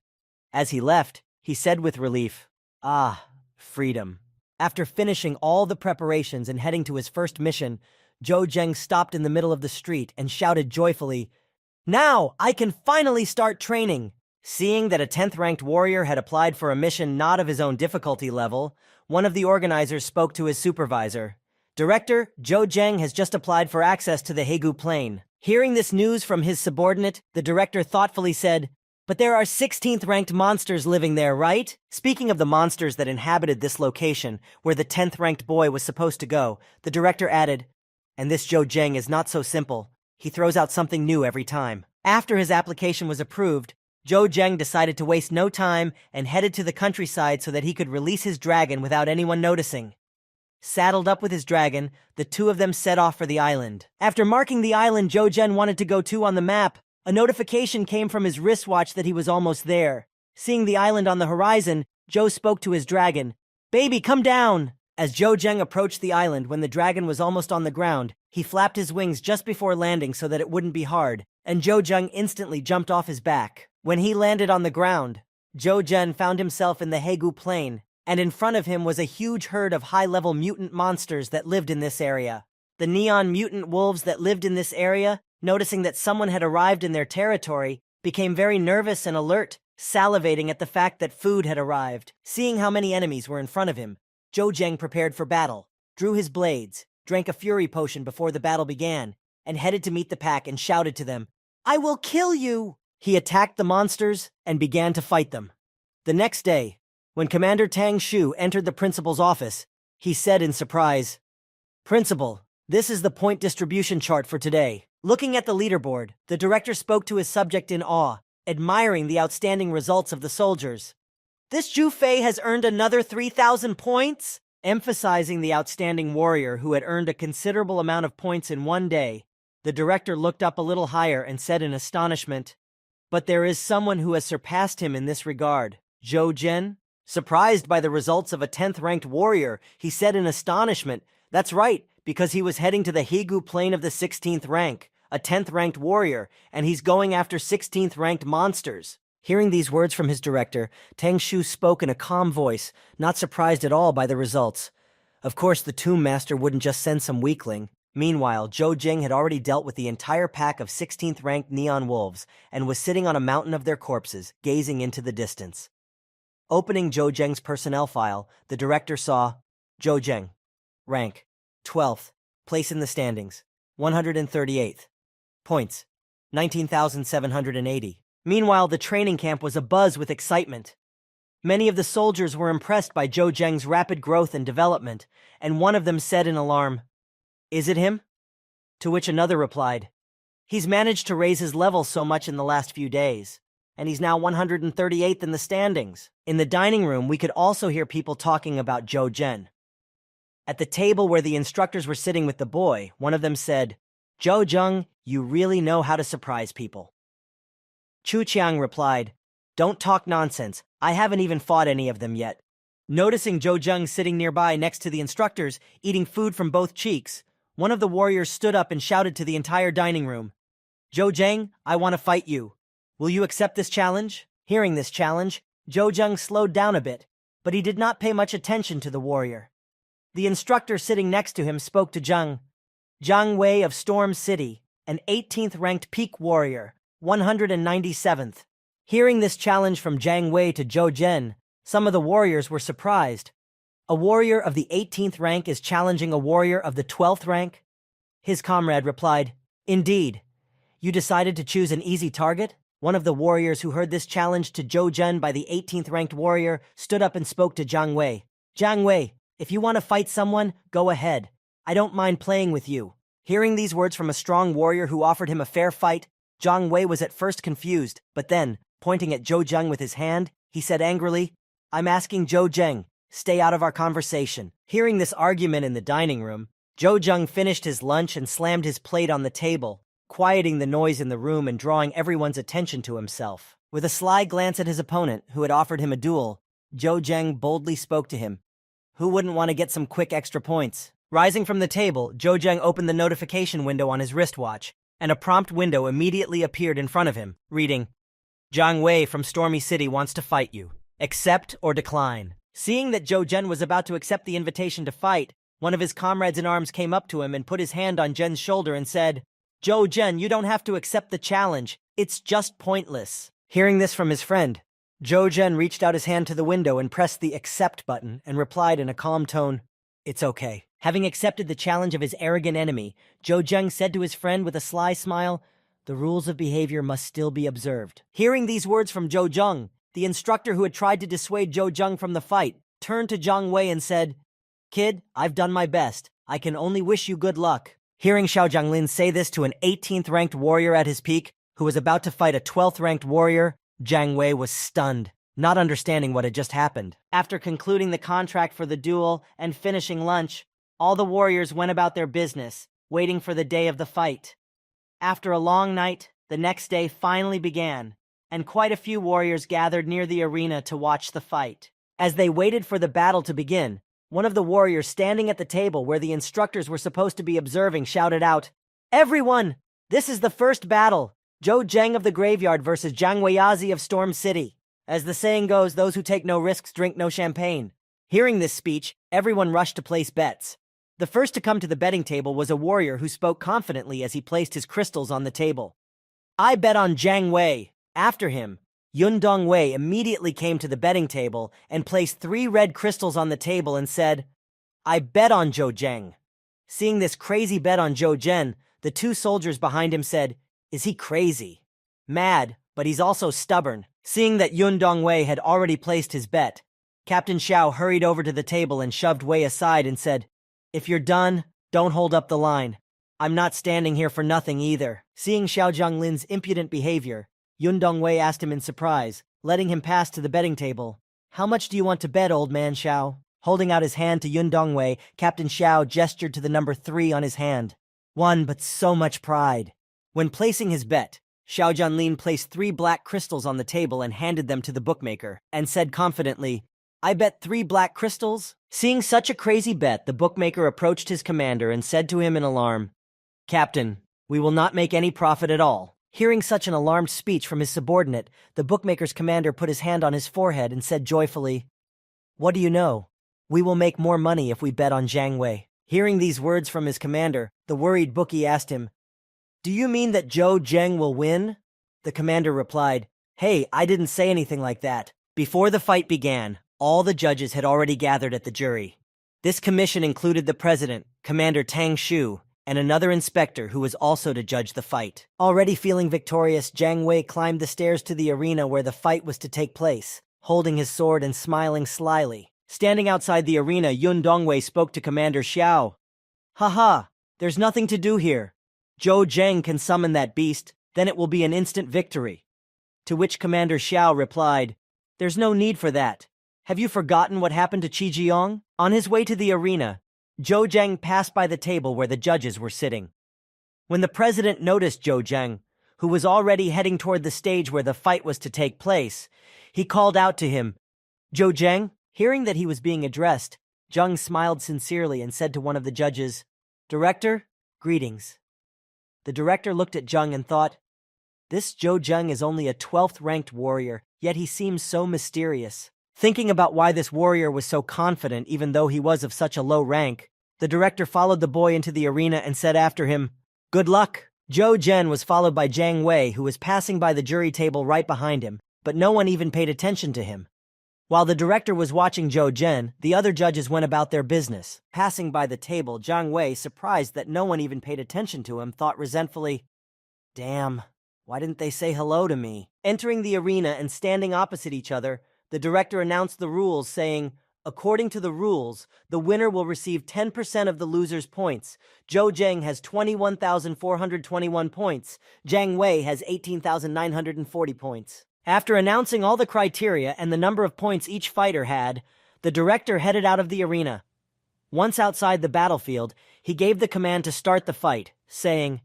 A: As he left, he said with relief, "Ah, freedom." After finishing all the preparations and heading to his first mission, Zhou Zheng stopped in the middle of the street and shouted joyfully, "Now I can finally start training!" Seeing that a 10th ranked warrior had applied for a mission not of his own difficulty level, one of the organizers spoke to his supervisor. "Director, Zhou Zheng has just applied for access to the Hegu Plain." Hearing this news from his subordinate, the director thoughtfully said, But there are 16th ranked monsters living there, right? Speaking of the monsters that inhabited this location, where the 10th ranked boy was supposed to go, the director added, and this Zhou Zheng is not so simple. He throws out something new every time. After his application was approved, Zhou Zheng decided to waste no time and headed to the countryside so that he could release his dragon without anyone noticing. Saddled up with his dragon, the two of them set off for the island. After marking the island Zhou Zheng wanted to go to on the map, a notification came from his wristwatch that he was almost there. Seeing the island on the horizon, Zhou spoke to his dragon. "Baby, come down!" As Zhou Zheng approached the island when the dragon was almost on the ground, he flapped his wings just before landing so that it wouldn't be hard, and Zhou Zheng instantly jumped off his back. When he landed on the ground, Zhou Zheng found himself in the Hegu Plain, and in front of him was a huge herd of high-level mutant monsters that lived in this area. The neon mutant wolves that lived in this area, noticing that someone had arrived in their territory, became very nervous and alert, salivating at the fact that food had arrived. Seeing how many enemies were in front of him, Zhou Zheng prepared for battle, drew his blades, drank a fury potion before the battle began, and headed to meet the pack and shouted to them, "I will kill you!" He attacked the monsters and began to fight them. The next day, when Commander Tang Shu entered the principal's office, he said in surprise, "Principal, this is the point distribution chart for today." Looking at the leaderboard, the director spoke to his subject in awe, admiring the outstanding results of the soldiers. "This Zhu Fei has earned another 3,000 points?" Emphasizing the outstanding warrior who had earned a considerable amount of points in one day, the director looked up a little higher and said in astonishment, "But there is someone who has surpassed him in this regard, Zhou Zhen." Surprised by the results of a 10th-ranked warrior, he said in astonishment, "That's right, because he was heading to the Hegu Plain of the 16th rank, a 10th-ranked warrior, and he's going after 16th-ranked monsters." Hearing these words from his director, Tang Shu spoke in a calm voice, not surprised at all by the results. Of course, the Tomb Master wouldn't just send some weakling. Meanwhile, Zhou Zheng had already dealt with the entire pack of 16th-ranked neon wolves and was sitting on a mountain of their corpses, gazing into the distance. Opening Zhou Zheng's personnel file, the director saw Zhou Zheng, rank 12th, place in the standings, 138th, points, 19,780. Meanwhile, the training camp was abuzz with excitement. Many of the soldiers were impressed by Zhou Zheng's rapid growth and development, and one of them said in alarm, "Is it him?" To which another replied, "He's managed to raise his level so much in the last few days, and he's now 138th in the standings." In the dining room, we could also hear people talking about Zhou Zhen. At the table where the instructors were sitting with the boy, one of them said, "Zhou Zheng, you really know how to surprise people." Chu Qiang replied, "Don't talk nonsense. I haven't even fought any of them yet." Noticing Zhou Zheng sitting nearby next to the instructors, eating food from both cheeks, one of the warriors stood up and shouted to the entire dining room, "Zhou Zheng, I want to fight you. Will you accept this challenge?" Hearing this challenge, Zhou Zheng slowed down a bit, but he did not pay much attention to the warrior. The instructor sitting next to him spoke to Zhang Wei of Storm City, an 18th-ranked peak warrior, 197th. Hearing this challenge from Zhang Wei to Zhou Zhen, some of the warriors were surprised. A warrior of the 18th rank is challenging a warrior of the 12th rank? His comrade replied, "Indeed. You decided to choose an easy target?" One of the warriors who heard this challenge to Zhou Zhen by the 18th-ranked warrior stood up and spoke to Zhang Wei. "Zhang Wei, if you want to fight someone, go ahead. I don't mind playing with you." Hearing these words from a strong warrior who offered him a fair fight, Zhang Wei was at first confused, but then, pointing at Zhou Zheng with his hand, he said angrily, "I'm asking Zhou Zheng, stay out of our conversation." Hearing this argument in the dining room, Zhou Zheng finished his lunch and slammed his plate on the table, quieting the noise in the room and drawing everyone's attention to himself. With a sly glance at his opponent, who had offered him a duel, Zhou Zheng boldly spoke to him. Who wouldn't want to get some quick extra points? Rising from the table, Zhou Zheng opened the notification window on his wristwatch, and a prompt window immediately appeared in front of him, reading, "Zhang Wei from Stormy City wants to fight you. Accept or decline." Seeing that Zhou Zhen was about to accept the invitation to fight, one of his comrades in arms came up to him and put his hand on Zhen's shoulder and said, "Zhou Zhen, you don't have to accept the challenge. It's just pointless." Hearing this from his friend, Zhou Zhen reached out his hand to the window and pressed the accept button and replied in a calm tone, "It's okay." Having accepted the challenge of his arrogant enemy, Zhou Zheng said to his friend with a sly smile, The rules of behavior must still be observed. Hearing these words from Zhou Zheng, the instructor who had tried to dissuade Zhou Zheng from the fight turned to Jiang Wei and said, "Kid, I've done my best. I can only wish you good luck." Hearing Xiao Jianglin say this to an 18th-ranked warrior at his peak, who was about to fight a 12th-ranked warrior, Jiang Wei was stunned, not understanding what had just happened. After concluding the contract for the duel and finishing lunch, all the warriors went about their business, waiting for the day of the fight. After a long night, the next day finally began, and quite a few warriors gathered near the arena to watch the fight. As they waited for the battle to begin, one of the warriors standing at the table where the instructors were supposed to be observing shouted out, "Everyone, this is the first battle, Zhou Zheng of the Graveyard versus Jiang Weiyazi of Storm City. As the saying goes, those who take no risks drink no champagne." Hearing this speech, everyone rushed to place bets. The first to come to the betting table was a warrior who spoke confidently as he placed his crystals on the table. "I bet on Jiang Wei." After him, Yun Dongwei immediately came to the betting table and placed 3 red crystals on the table and said, "I bet on Zhou Zheng." Seeing this crazy bet on Zhou Zheng, the 2 soldiers behind him said, "Is he crazy? Mad, but he's also stubborn." Seeing that Yun Dongwei had already placed his bet, Captain Xiao hurried over to the table and shoved Wei aside and said, "If you're done, don't hold up the line. I'm not standing here for nothing either." Seeing Xiao Jianglin's impudent behavior, Yun Dongwei asked him in surprise, letting him pass to the betting table. "How much do you want to bet, old man Xiao?" Holding out his hand to Yun Dongwei, Captain Xiao gestured to the number 3 on his hand. One, but so much pride. When placing his bet, Xiao Jianlin placed 3 black crystals on the table and handed them to the bookmaker, and said confidently, "I bet 3 black crystals?" Seeing such a crazy bet, the bookmaker approached his commander and said to him in alarm, "Captain, we will not make any profit at all." Hearing such an alarmed speech from his subordinate, the bookmaker's commander put his hand on his forehead and said joyfully, "What do you know? We will make more money if we bet on Jiang Wei." Hearing these words from his commander, the worried bookie asked him, "Do you mean that Zhou Zheng will win?" The commander replied, "Hey, I didn't say anything like that." Before the fight began, all the judges had already gathered at the jury. This commission included the president, Commander Tang Shu, and another inspector who was also to judge the fight. Already feeling victorious, Jiang Wei climbed the stairs to the arena where the fight was to take place, holding his sword and smiling slyly. Standing outside the arena, Yun Dongwei spoke to Commander Xiao. "Haha, there's nothing to do here. Zhou Zheng can summon that beast, then it will be an instant victory." To which Commander Xiao replied, "There's no need for that. Have you forgotten what happened to Qi Jiong?" On his way to the arena, Zhou Zheng passed by the table where the judges were sitting. When the president noticed Zhou Zheng, who was already heading toward the stage where the fight was to take place, he called out to him, "Zhou Zheng." Hearing that he was being addressed, Zheng smiled sincerely and said to one of the judges, "Director, greetings." The director looked at Zheng and thought, "This Zhou Zheng is only a 12th-ranked warrior, yet he seems so mysterious." Thinking about why this warrior was so confident even though he was of such a low rank, the director followed the boy into the arena and said after him, "Good luck." Zhou Zheng was followed by Jiang Wei, who was passing by the jury table right behind him, but no one even paid attention to him. While the director was watching Zhou Zheng, the other judges went about their business. Passing by the table, Jiang Wei, surprised that no one even paid attention to him, thought resentfully, "Damn, why didn't they say hello to me?" Entering the arena and standing opposite each other, the director announced the rules, saying, "According to the rules, the winner will receive 10% of the loser's points. Zhou Zheng has 21,421 points. Jiang Wei has 18,940 points. After announcing all the criteria and the number of points each fighter had, the director headed out of the arena. Once outside the battlefield, he gave the command to start the fight, saying,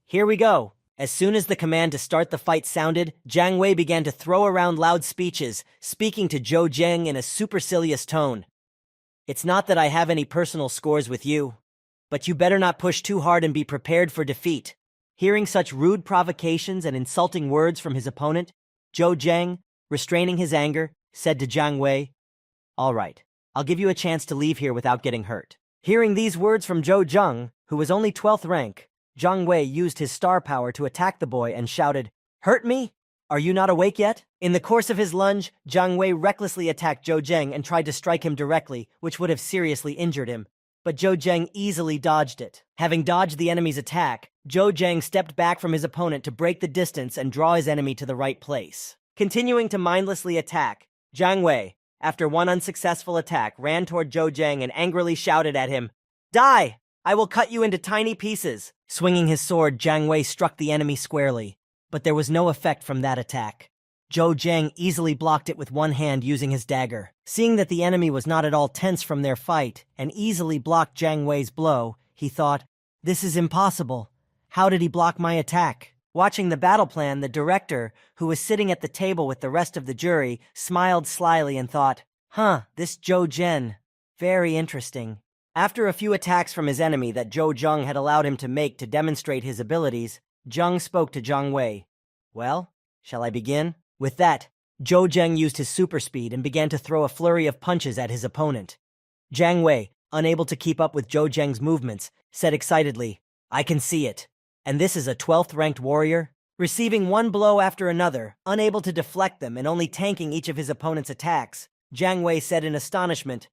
A: "Here we go." As soon as the command to start the fight sounded, Jiang Wei began to throw around loud speeches, speaking to Zhou Zheng in a supercilious tone. "It's not that I have any personal scores with you, but you better not push too hard and be prepared for defeat." Hearing such rude provocations and insulting words from his opponent, Zhou Zheng, restraining his anger, said to Jiang Wei, "All right, I'll give you a chance to leave here without getting hurt." Hearing these words from Zhou Zheng, who was only 12th rank, Jiang Wei used his star power to attack the boy and shouted, "Hurt me? Are you not awake yet?" In the course of his lunge, Jiang Wei recklessly attacked Zhou Zheng and tried to strike him directly, which would have seriously injured him. But Zhou Zheng easily dodged it. Having dodged the enemy's attack, Zhou Zhang stepped back from his opponent to break the distance and draw his enemy to the right place. Continuing to mindlessly attack, Jiang Wei, after one unsuccessful attack, ran toward Zhou Zhang and angrily shouted at him, "Die! I will cut you into tiny pieces!" Swinging his sword, Jiang Wei struck the enemy squarely, but there was no effect from that attack. Zhou Zhang easily blocked it with one hand using his dagger. Seeing that the enemy was not at all tense from their fight and easily blocked Jiang Wei's blow, he thought, "This is impossible. How did he block my attack?" Watching the battle plan, the director, who was sitting at the table with the rest of the jury, smiled slyly and thought, this Zhou Zhen. Very interesting. After a few attacks from his enemy that Zhou Zhang had allowed him to make to demonstrate his abilities, Zhang spoke to Jiang Wei. "Well, shall I begin?" With that, Zhou Zhang used his super speed and began to throw a flurry of punches at his opponent. Jiang Wei, unable to keep up with Zhou Zhang's movements, said excitedly, "I can see it. And this is a 12th-ranked warrior?" Receiving one blow after another, unable to deflect them and only tanking each of his opponent's attacks, Jiang Wei said in astonishment,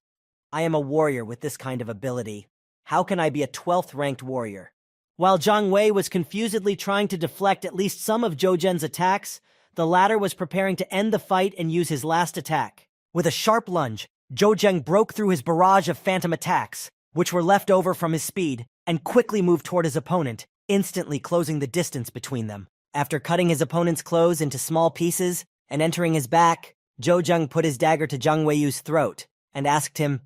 A: "I am a warrior with this kind of ability. How can I be a 12th-ranked warrior?" While Jiang Wei was confusedly trying to deflect at least some of Zhou Zhen's attacks, the latter was preparing to end the fight and use his last attack. With a sharp lunge, Zhou Zheng broke through his barrage of phantom attacks, which were left over from his speed, and quickly moved toward his opponent, instantly closing the distance between them. After cutting his opponent's clothes into small pieces and entering his back, Zhou Zheng put his dagger to Jiang Wei's throat and asked him,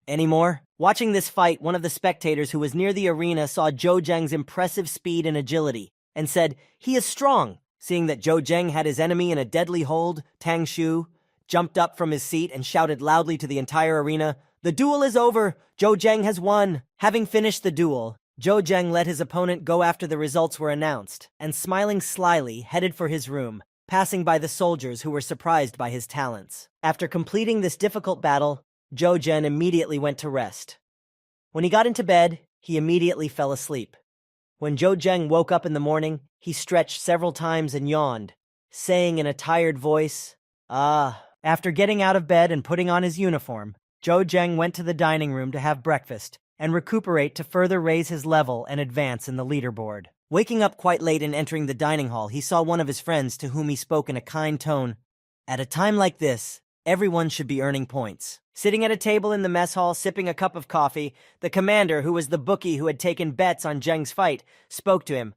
A: "Any more?" Watching this fight, one of the spectators who was near the arena saw Zhou Zheng's impressive speed and agility and said, "He is strong." Seeing that Zhou Zheng had his enemy in a deadly hold, Tang Shu jumped up from his seat and shouted loudly to the entire arena, "The duel is over! Zhou Zheng has won!" Having finished the duel, Zhou Zheng let his opponent go after the results were announced, and smiling slyly, headed for his room, passing by the soldiers who were surprised by his talents. After completing this difficult battle, Zhou Zhen immediately went to rest. When he got into bed, he immediately fell asleep. When Zhou Zheng woke up in the morning, he stretched several times and yawned, saying in a tired voice, "Ah." After getting out of bed and putting on his uniform, Zhou Zheng went to the dining room to have breakfast and recuperate to further raise his level and advance in the leaderboard. Waking up quite late and entering the dining hall, he saw one of his friends to whom he spoke in a kind tone. "At a time like this, everyone should be earning points." Sitting at a table in the mess hall sipping a cup of coffee, the commander, who was the bookie who had taken bets on Zheng's fight, spoke to him.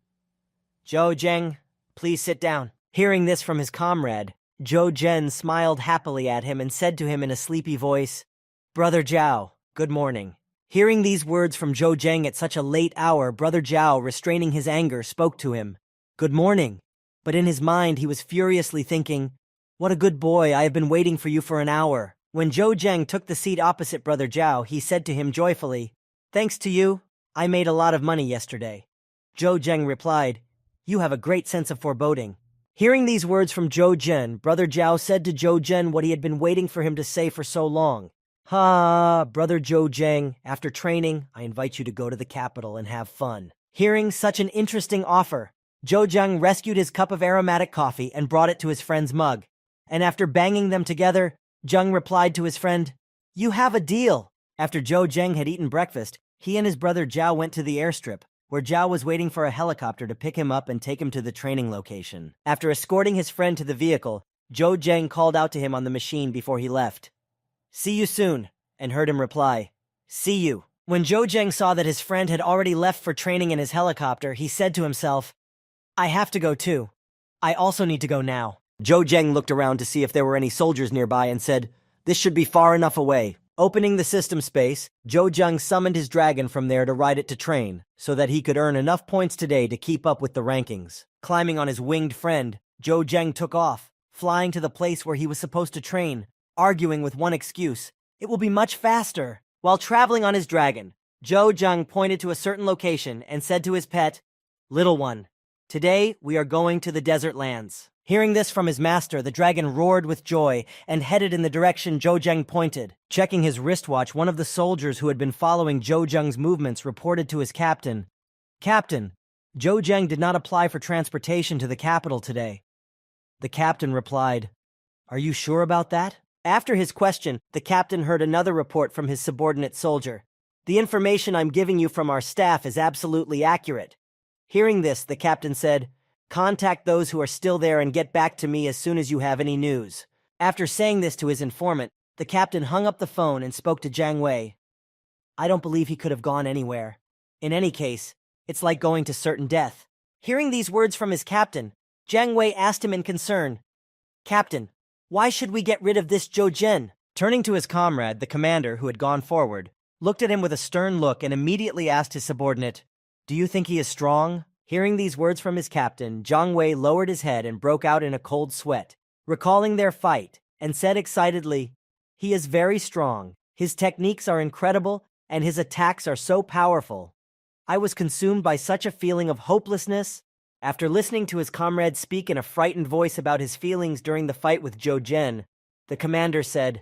A: "Zhou Zheng, please sit down." Hearing this from his comrade, Zhou Zhen smiled happily at him and said to him in a sleepy voice, "Brother Zhao, good morning." Hearing these words from Zhou Zheng at such a late hour, Brother Zhao, restraining his anger, spoke to him, "Good morning." But in his mind he was furiously thinking, "What a good boy, I have been waiting for you for an hour." When Zhou Zheng took the seat opposite Brother Zhao, he said to him joyfully, "Thanks to you, I made a lot of money yesterday." Zhou Zheng replied, "You have a great sense of foreboding." Hearing these words from Zhou Zhen, Brother Zhao said to Zhou Zhen what he had been waiting for him to say for so long. Brother Zhou Zheng, after training, I invite you to go to the capital and have fun." Hearing such an interesting offer, Zhou Zheng rescued his cup of aromatic coffee and brought it to his friend's mug. And after banging them together, Zheng replied to his friend, "You have a deal." After Zhou Zheng had eaten breakfast, he and his brother Zhao went to the airstrip, where Zhao was waiting for a helicopter to pick him up and take him to the training location. After escorting his friend to the vehicle, Zhou Zheng called out to him on the machine before he left, "See you soon," and heard him reply, "See you." When Zhou Zheng saw that his friend had already left for training in his helicopter, he said to himself, "I have to go too. I also need to go now." Zhou Zheng looked around to see if there were any soldiers nearby and said, "This should be far enough away." Opening the system space, Zhou Zheng summoned his dragon from there to ride it to train, so that he could earn enough points today to keep up with the rankings. Climbing on his winged friend, Zhou Zheng took off, flying to the place where he was supposed to train, arguing with one excuse, "It will be much faster." While traveling on his dragon, Zhou Zheng pointed to a certain location and said to his pet, "Little one, today we are going to the desert lands." Hearing this from his master, the dragon roared with joy and headed in the direction Zhou Zheng pointed. Checking his wristwatch, one of the soldiers who had been following Zhou Zheng's movements reported to his captain, "Captain, Zhou Zheng did not apply for transportation to the capital today." The captain replied, "Are you sure about that?" After his question, the captain heard another report from his subordinate soldier. "The information I'm giving you from our staff is absolutely accurate. Hearing this, the captain said, "Contact those who are still there and get back to me as soon as you have any news." After saying this to his informant, the captain hung up the phone and spoke to Jiang Wei. "I don't believe he could have gone anywhere. In any case, it's like going to certain death." Hearing these words from his captain, Jiang Wei asked him in concern, "Captain, why should we get rid of this Zhou Zhen?" Turning to his comrade, the commander, who had gone forward, looked at him with a stern look and immediately asked his subordinate, "Do you think he is strong?" Hearing these words from his captain, Jiang Wei lowered his head and broke out in a cold sweat, recalling their fight, and said excitedly, "He is very strong. His techniques are incredible, and his attacks are so powerful." I was consumed by such a feeling of hopelessness. After listening to his comrade speak in a frightened voice about his feelings during the fight with Zhou Zhen, the commander said,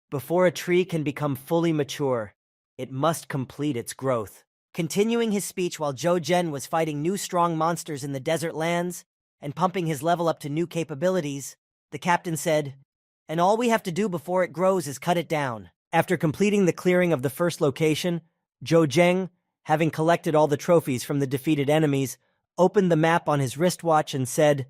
A: "Before a tree can become fully mature, it must complete its growth." Continuing his speech while Zhou Zhen was fighting new strong monsters in the desert lands and pumping his level up to new capabilities, the captain said, "And all we have to do before it grows is cut it down." After completing the clearing of the first location, Zhou Zhen, having collected all the trophies from the defeated enemies, opened the map on his wristwatch and said,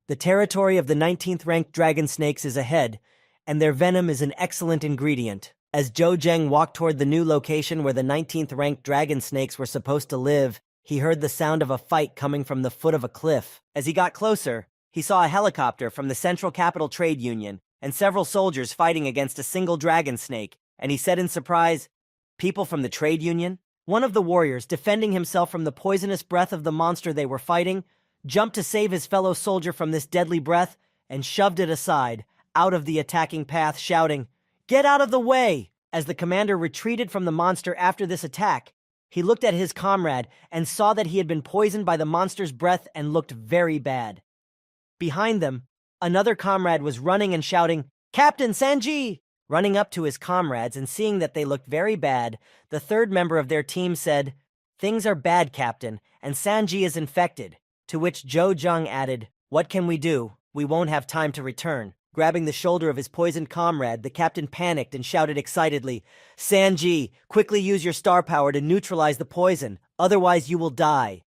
A: "The territory of the 19th ranked dragon snakes is ahead, and their venom is an excellent ingredient." As Zhou Zhen walked toward the new location where the 19th ranked dragon snakes were supposed to live, he heard the sound of a fight coming from the foot of a cliff. As he got closer, he saw a helicopter from the Central Capital Trade Union and several soldiers fighting against a single dragon snake, and he said in surprise, "People from the trade union?" One of the warriors, defending himself from the poisonous breath of the monster they were fighting, jumped to save his fellow soldier from this deadly breath and shoved it aside, out of the attacking path, shouting, "Get out of the way!" As the commander retreated from the monster after this attack, he looked at his comrade and saw that he had been poisoned by the monster's breath and looked very bad. Behind them, another comrade was running and shouting, "Captain Sanji!" Running up to his comrades and seeing that they looked very bad, the third member of their team said, "Things are bad, Captain, and Sanji is infected." To which Zhou Zhen added, "What can we do? We won't have time to return." Grabbing the shoulder of his poisoned comrade, the captain panicked and shouted excitedly, "Sanji, quickly use your star power to neutralize the poison, otherwise you will die."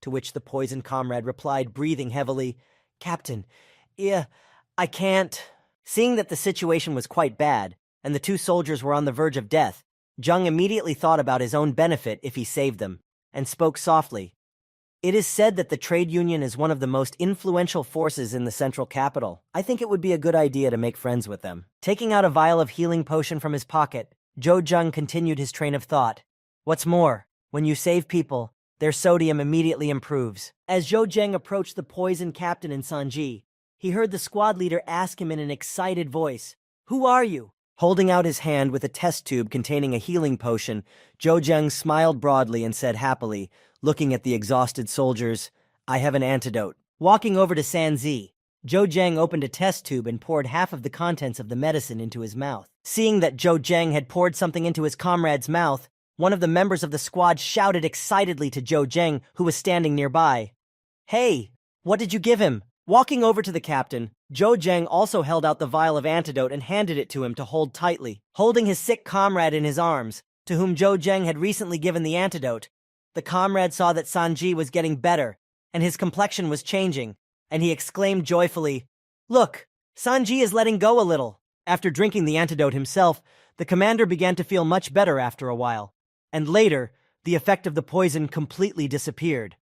A: To which the poisoned comrade replied, breathing heavily, "Captain, I can't." Seeing that the situation was quite bad, and the two soldiers were on the verge of death, Zheng immediately thought about his own benefit if he saved them, and spoke softly. "It is said that the trade union is one of the most influential forces in the central capital. I think it would be a good idea to make friends with them." Taking out a vial of healing potion from his pocket, Zhou Zhen continued his train of thought. "What's more, when you save people, their sodium immediately improves." As Zhou Zhen approached the poisoned captain and Sanji, he heard the squad leader ask him in an excited voice, "Who are you?" Holding out his hand with a test tube containing a healing potion, Zhou Zhen smiled broadly and said happily, looking at the exhausted soldiers, "I have an antidote." Walking over to Sanji, Zhou Zhen opened a test tube and poured half of the contents of the medicine into his mouth. Seeing that Zhou Zhen had poured something into his comrade's mouth, one of the members of the squad shouted excitedly to Zhou Zhen, who was standing nearby, "Hey, what did you give him?" Walking over to the captain, Zhou Zhen also held out the vial of antidote and handed it to him to hold tightly. Holding his sick comrade in his arms, to whom Zhou Zhen had recently given the antidote, the comrade saw that Sanji was getting better, and his complexion was changing, and he exclaimed joyfully, "Look, Sanji is letting go a little." After drinking the antidote himself, the commander began to feel much better after a while, and later, the effect of the poison completely disappeared.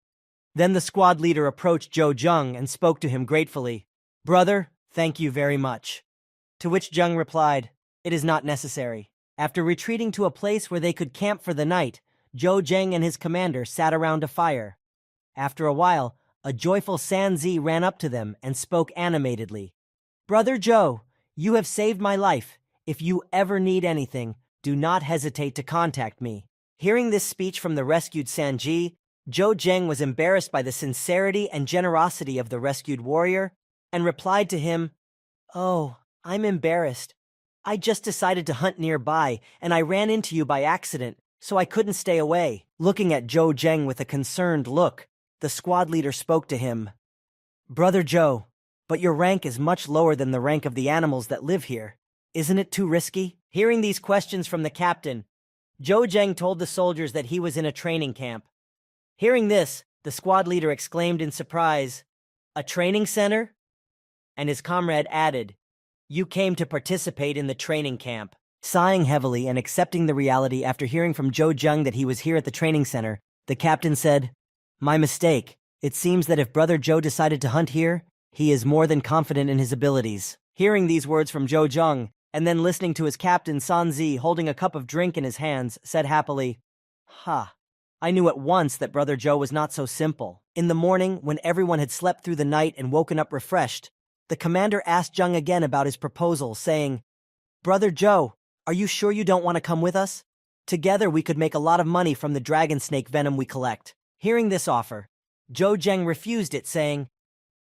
A: Then the squad leader approached Zhou Zhen and spoke to him gratefully, "Brother, thank you very much." To which Zheng replied, "It is not necessary." After retreating to a place where they could camp for the night, Zhou Zhen and his commander sat around a fire. After a while, a joyful Sanzi ran up to them and spoke animatedly, "Brother Zhou, you have saved my life. If you ever need anything, do not hesitate to contact me." Hearing this speech from the rescued Sanji, Zhou Zhen was embarrassed by the sincerity and generosity of the rescued warrior and replied to him, "Oh, I'm embarrassed. I just decided to hunt nearby and I ran into you by accident, so I couldn't stay away." Looking at Zhou Zhen with a concerned look, the squad leader spoke to him, "Brother Zhou, but your rank is much lower than the rank of the animals that live here. Isn't it too risky?" Hearing these questions from the captain, Zhou Zhen told the soldiers that he was in a training camp. Hearing this, The squad leader exclaimed in surprise, "A training center?" And his comrade added, "You came to participate in the training camp." Sighing heavily and accepting the reality after hearing from Jo Jung that he was here at the training center, the captain said, "My mistake. It seems that if Brother Joe decided to hunt here, he is more than confident in his abilities." Hearing these words from Jo Jung, and then listening to his captain Sanzi holding a cup of drink in his hands, said happily, "Ha! I knew at once that Brother Joe was not so simple." In the morning, when everyone had slept through the night and woken up refreshed, the commander asked Jung again about his proposal, saying, "Brother Joe, are you sure you don't want to come with us? Together we could make a lot of money from the dragon snake venom we collect." Hearing this offer, Jo Jung refused it, saying,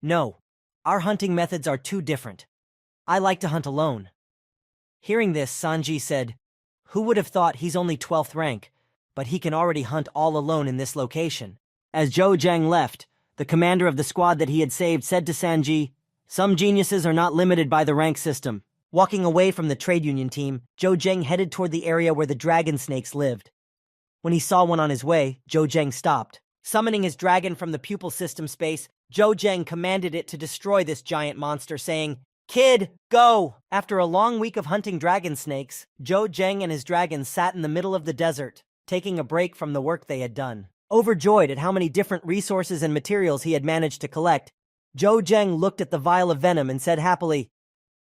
A: "No, our hunting methods are too different. I like to hunt alone." Hearing this, Sanji said, "Who would have thought he's only 12th rank, but he can already hunt all alone in this location?" As Jo Jung left, the commander of the squad that he had saved said to Sanji, "Some geniuses are not limited by the rank system." Walking away from the trade union team, Jo Jung headed toward the area where the dragon snakes lived. When he saw one on his way, Jo Jung stopped. Summoning his dragon from the pupil system space, Jo Jung commanded it to destroy this giant monster, saying, "Kid, go!" After a long week of hunting dragon snakes, Jo Jung and his dragon sat in the middle of the desert, taking a break from the work they had done. Overjoyed at how many different resources and materials he had managed to collect, Jo Jung looked at the vial of venom and said happily,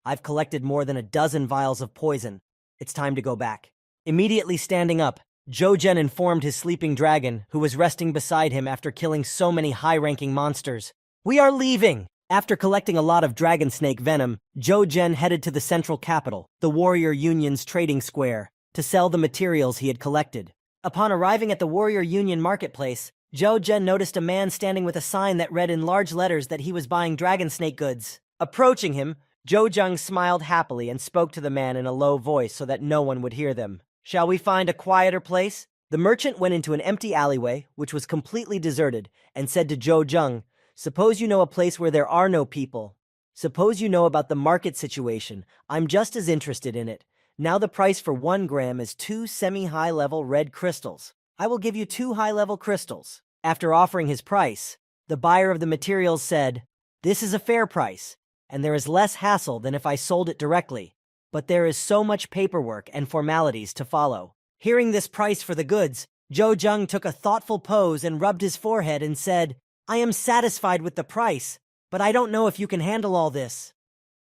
A: "I've collected more than a dozen vials of poison. It's time to go back." Immediately standing up, Jo Jung informed his sleeping dragon, who was resting beside him after killing so many high-ranking monsters, "We are leaving!" After collecting a lot of dragon snake venom, Jo Jung headed to the central capital, the Warrior Union's trading square, to sell the materials he had collected. Upon arriving at the Warrior Union marketplace, Jo Jung noticed a man standing with a sign that read in large letters that he was buying dragon snake goods. Approaching him, Jo Jung smiled happily and spoke to the man in a low voice so that no one would hear them. "Shall we find a quieter place?" The merchant went into an empty alleyway, which was completely deserted, and said to Jo Jung, "Suppose you know a place where there are no people. Suppose you know about the market situation. I'm just as interested in it. Now the price for 1 gram is 2 semi-high-level red crystals. I will give you 2 high-level crystals." After offering his price, the buyer of the materials said, "This is a fair price, and there is less hassle than if I sold it directly. But there is so much paperwork and formalities to follow." Hearing this price for the goods, Jo Jung took a thoughtful pose and rubbed his forehead and said, "I am satisfied with the price, but I don't know if you can handle all this."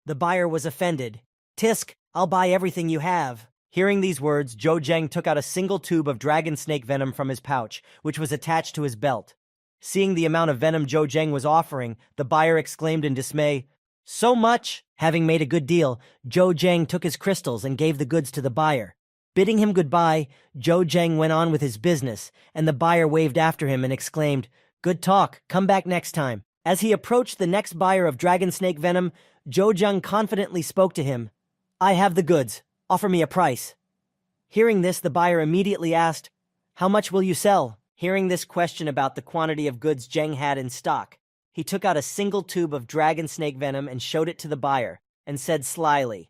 A: The buyer was offended. "Tisk, I'll buy everything you have." Hearing these words, Jo Jung took out a single tube of dragon snake venom from his pouch, which was attached to his belt. Seeing the amount of venom Jo Jung was offering, the buyer exclaimed in dismay, "So much!" Having made a good deal, Jo Jung took his crystals and gave the goods to the buyer. Bidding him goodbye, Jo Jung went on with his business, and the buyer waved after him and exclaimed, "Good talk, come back next time." As he approached the next buyer of dragon snake venom, Jo Jung confidently spoke to him, "I have the goods. Offer me a price." Hearing this, the buyer immediately asked, "How much will you sell?" Hearing this question about the quantity of goods Jung had in stock, he took out a single tube of dragon snake venom and showed it to the buyer, and said slyly,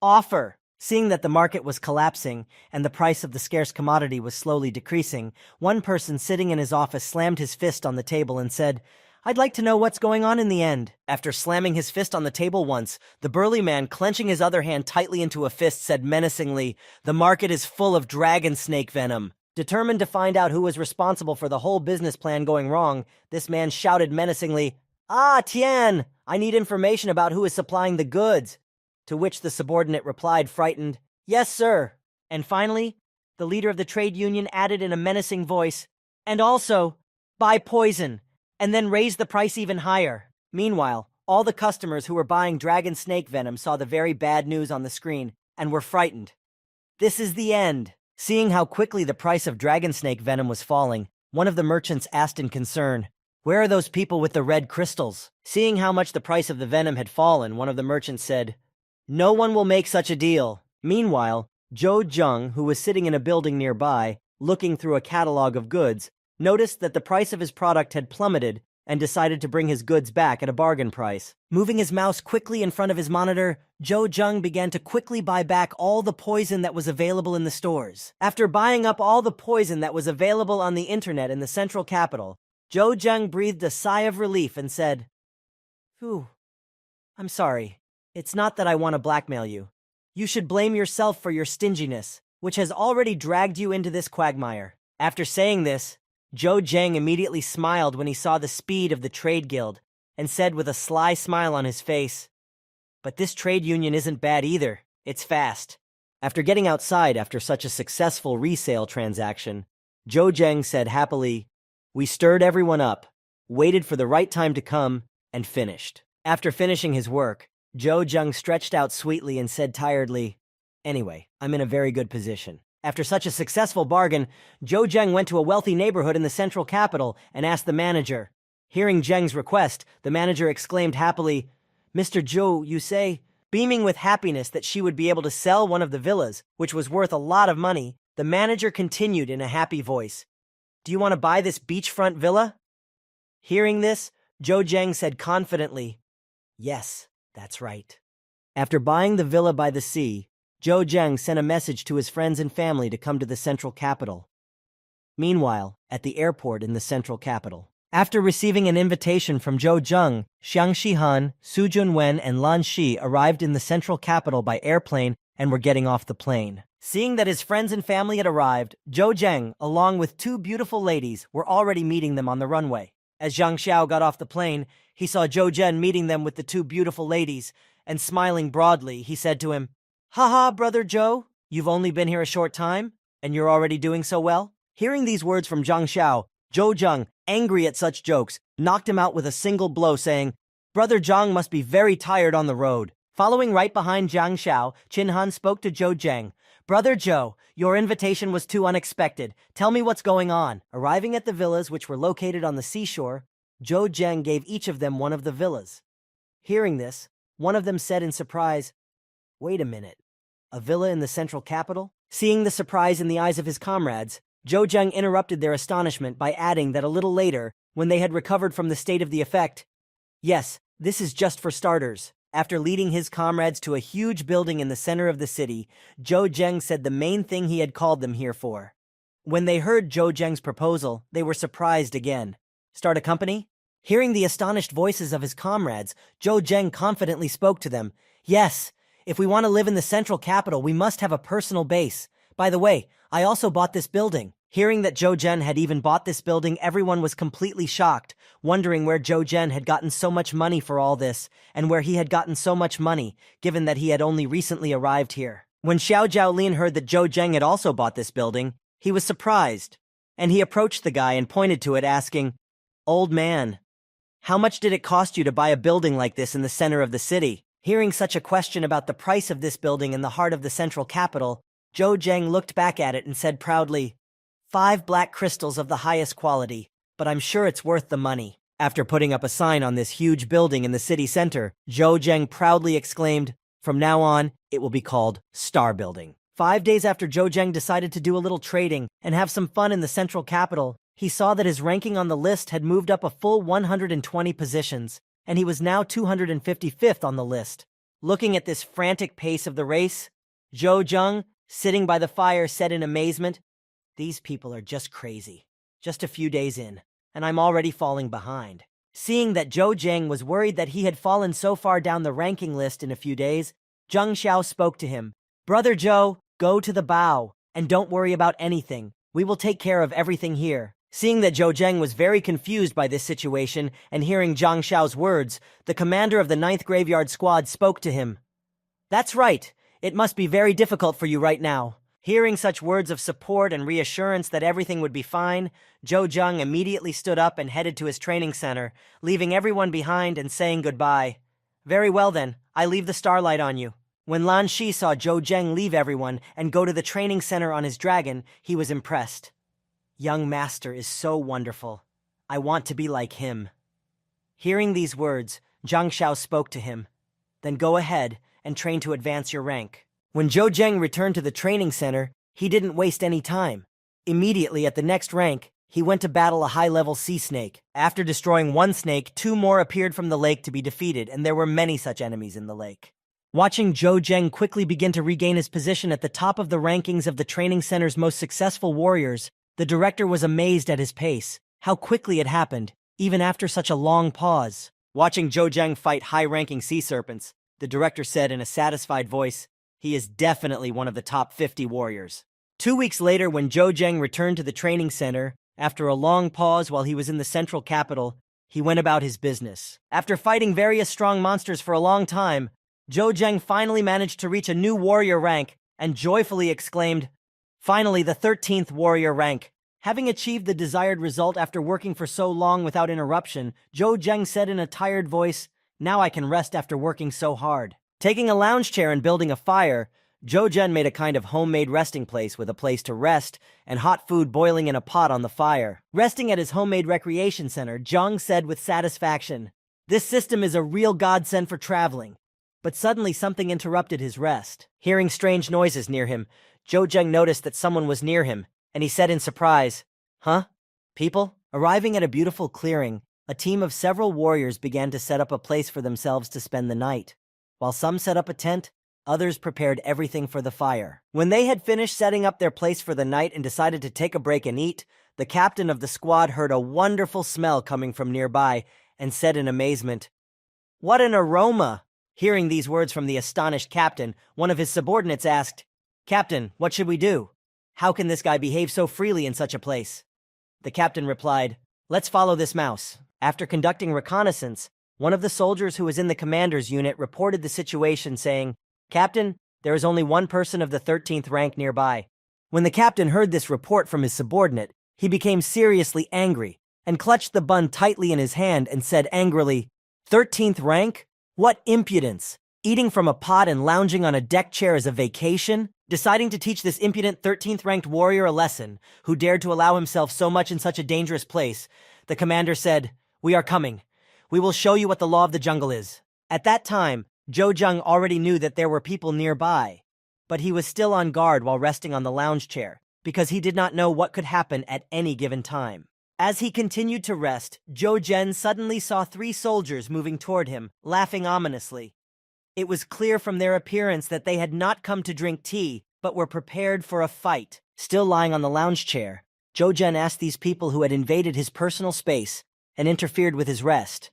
A: "Offer." Seeing that the market was collapsing and the price of the scarce commodity was slowly decreasing, one person sitting in his office slammed his fist on the table and said, "I'd like to know what's going on in the end." After slamming his fist on the table once, the burly man, clenching his other hand tightly into a fist, said menacingly, "The market is full of dragon snake venom." Determined to find out who was responsible for the whole business plan going wrong, this man shouted menacingly, "Ah, Tian! I need information about who is supplying the goods." To which the subordinate replied, frightened, "Yes, sir." And finally, the leader of the trade union added in a menacing voice, "And also, buy poison, and then raise the price even higher." Meanwhile, all the customers who were buying dragon snake venom saw the very bad news on the screen and were frightened. This is the end. Seeing how quickly the price of dragon snake venom was falling, one of the merchants asked in concern, "Where are those people with the red crystals?" Seeing how much the price of the venom had fallen, one of the merchants said, "No one will make such a deal." Meanwhile, Jo Jung, who was sitting in a building nearby, looking through a catalog of goods, noticed that the price of his product had plummeted and decided to bring his goods back at a bargain price. Moving his mouse quickly in front of his monitor, Jo Jung began to quickly buy back all the poison that was available in the stores. After buying up all the poison that was available on the internet in the central capital, Zhou Zheng breathed a sigh of relief and said, "Phew, I'm sorry. It's not that I want to blackmail you. You should blame yourself for your stinginess, which has already dragged you into this quagmire." After saying this, Zhou Zheng immediately smiled when he saw the speed of the trade guild and said with a sly smile on his face, "But this trade union isn't bad either. It's fast." After getting outside after such a successful resale transaction, Zhou Zheng said happily, "We stirred everyone up, waited for the right time to come, and finished." After finishing his work, Zhou Zheng stretched out sweetly and said tiredly, "Anyway, I'm in a very good position." After such a successful bargain, Zhou Zheng went to a wealthy neighborhood in the central capital and asked the manager. Hearing Zheng's request, the manager exclaimed happily, "Mr. Zhou, you say?" Beaming with happiness that she would be able to sell one of the villas, which was worth a lot of money, the manager continued in a happy voice, "Do you want to buy this beachfront villa?" Hearing this, Zhou Zheng said confidently, "Yes, that's right." After buying the villa by the sea, Zhou Zheng sent a message to his friends and family to come to the central capital. Meanwhile, at the airport in the central capital, after receiving an invitation from Zhou Zheng, Xiang Shihan, Su Junwen, and Lan Shi arrived in the central capital by airplane and were getting off the plane. Seeing that his friends and family had arrived, Zhou Zheng, along with two beautiful ladies, were already meeting them on the runway. As Zhang Xiao got off the plane, he saw Zhou Zheng meeting them with the two beautiful ladies, and smiling broadly, he said to him, "Haha, brother Zhou, you've only been here a short time, and you're already doing so well?" Hearing these words from Zhang Xiao, Zhou Zheng, angry at such jokes, knocked him out with a single blow, saying, "Brother Zhang must be very tired on the road." Following right behind Zhang Xiao, Qin Han spoke to Zhou Zheng. "Brother Zhou, your invitation was too unexpected. Tell me what's going on." Arriving at the villas which were located on the seashore, Zhou Zheng gave each of them one of the villas. Hearing this, one of them said in surprise, "Wait a minute, a villa in the central capital?" Seeing the surprise in the eyes of his comrades, Zhou Zheng interrupted their astonishment by adding that a little later, when they had recovered from the state of the effect, "Yes, this is just for starters." After leading his comrades to a huge building in the center of the city, Zhou Zheng said the main thing he had called them here for. When they heard Zhou Zheng's proposal, they were surprised again. "Start a company?" Hearing the astonished voices of his comrades, Zhou Zheng confidently spoke to them. "Yes, if we want to live in the central capital, we must have a personal base. By the way, I also bought this building." Hearing that Zhou Zheng had even bought this building, everyone was completely shocked, wondering where Zhou Zheng had gotten so much money for all this, and where he had gotten so much money, given that he had only recently arrived here. When Xiao Jiaolin heard that Zhou Zheng had also bought this building, he was surprised, and he approached the guy and pointed to it, asking, "Old man, how much did it cost you to buy a building like this in the center of the city?" Hearing such a question about the price of this building in the heart of the central capital, Zhou Zheng looked back at it and said proudly, "5 black crystals of the highest quality, but I'm sure it's worth the money." After putting up a sign on this huge building in the city center, Zhou Zheng proudly exclaimed, "From now on, it will be called Star Building." 5 days after Zhou Zheng decided to do a little trading and have some fun in the central capital, he saw that his ranking on the list had moved up a full 120 positions, and he was now 255th on the list. Looking at this frantic pace of the race, Zhou Zheng, sitting by the fire, said in amazement, "These people are just crazy. Just a few days in, and I'm already falling behind." Seeing that Zhou Zheng was worried that he had fallen so far down the ranking list in a few days, Zhang Xiao spoke to him. "Brother Zhou, go to the bow, and don't worry about anything. We will take care of everything here." Seeing that Zhou Zheng was very confused by this situation, and hearing Zhang Xiao's words, the commander of the 9th Graveyard Squad spoke to him. "That's right. It must be very difficult for you right now." Hearing such words of support and reassurance that everything would be fine, Zhou Zheng immediately stood up and headed to his training center, leaving everyone behind and saying goodbye. "Very well then, I leave the starlight on you." When Lan Shi saw Zhou Zheng leave everyone and go to the training center on his dragon, he was impressed. "Young master is so wonderful. I want to be like him." Hearing these words, Zhang Xiao spoke to him. "Then go ahead and train to advance your rank." When Zhou Zheng returned to the training center, he didn't waste any time. Immediately at the next rank, he went to battle a high-level sea snake. After destroying one snake, 2 more appeared from the lake to be defeated, and there were many such enemies in the lake. Watching Zhou Zheng quickly begin to regain his position at the top of the rankings of the training center's most successful warriors, the director was amazed at his pace. how quickly it happened, even after such a long pause. Watching Zhou Zheng fight high-ranking sea serpents, the director said in a satisfied voice, "He is definitely one of the top 50 warriors." 2 weeks later, when Zhou Zheng returned to the training center, after a long pause while he was in the central capital, he went about his business. After fighting various strong monsters for a long time, Zhou Zheng finally managed to reach a new warrior rank and joyfully exclaimed, "Finally, the 13th warrior rank." Having achieved the desired result after working for so long without interruption, Zhou Zheng said in a tired voice, "Now I can rest after working so hard." Taking a lounge chair and building a fire, Zhou Zheng made a kind of homemade resting place with a place to rest and hot food boiling in a pot on the fire. Resting at his homemade recreation center, Zhang said with satisfaction, "This system is a real godsend for traveling." But suddenly something interrupted his rest. Hearing strange noises near him, Zhou Zheng noticed that someone was near him, and he said in surprise, "Huh? People?" Arriving at a beautiful clearing, a team of several warriors began to set up a place for themselves to spend the night. While some set up a tent, others prepared everything for the fire. When they had finished setting up their place for the night and decided to take a break and eat, the captain of the squad heard a wonderful smell coming from nearby and said in amazement, "What an aroma!" Hearing these words from the astonished captain, one of his subordinates asked, "Captain, what should we do? How can this guy behave so freely in such a place?" The captain replied, "Let's follow this mouse." After conducting reconnaissance, one of the soldiers who was in the commander's unit reported the situation, saying, "Captain, there is only one person of the 13th rank nearby." When the captain heard this report from his subordinate, he became seriously angry and clutched the bun tightly in his hand and said angrily, "13th rank? What impudence! Eating from a pot and lounging on a deck chair is a vacation?" Deciding to teach this impudent 13th ranked warrior a lesson, who dared to allow himself so much in such a dangerous place, the commander said, "We are coming. We will show you what the law of the jungle is." At that time, Zhou Zheng already knew that there were people nearby, but he was still on guard while resting on the lounge chair, because he did not know what could happen at any given time. As he continued to rest, Zhou Zheng suddenly saw 3 soldiers moving toward him, laughing ominously. It was clear from their appearance that they had not come to drink tea, but were prepared for a fight. Still lying on the lounge chair, Zhou Zheng asked these people who had invaded his personal space and interfered with his rest,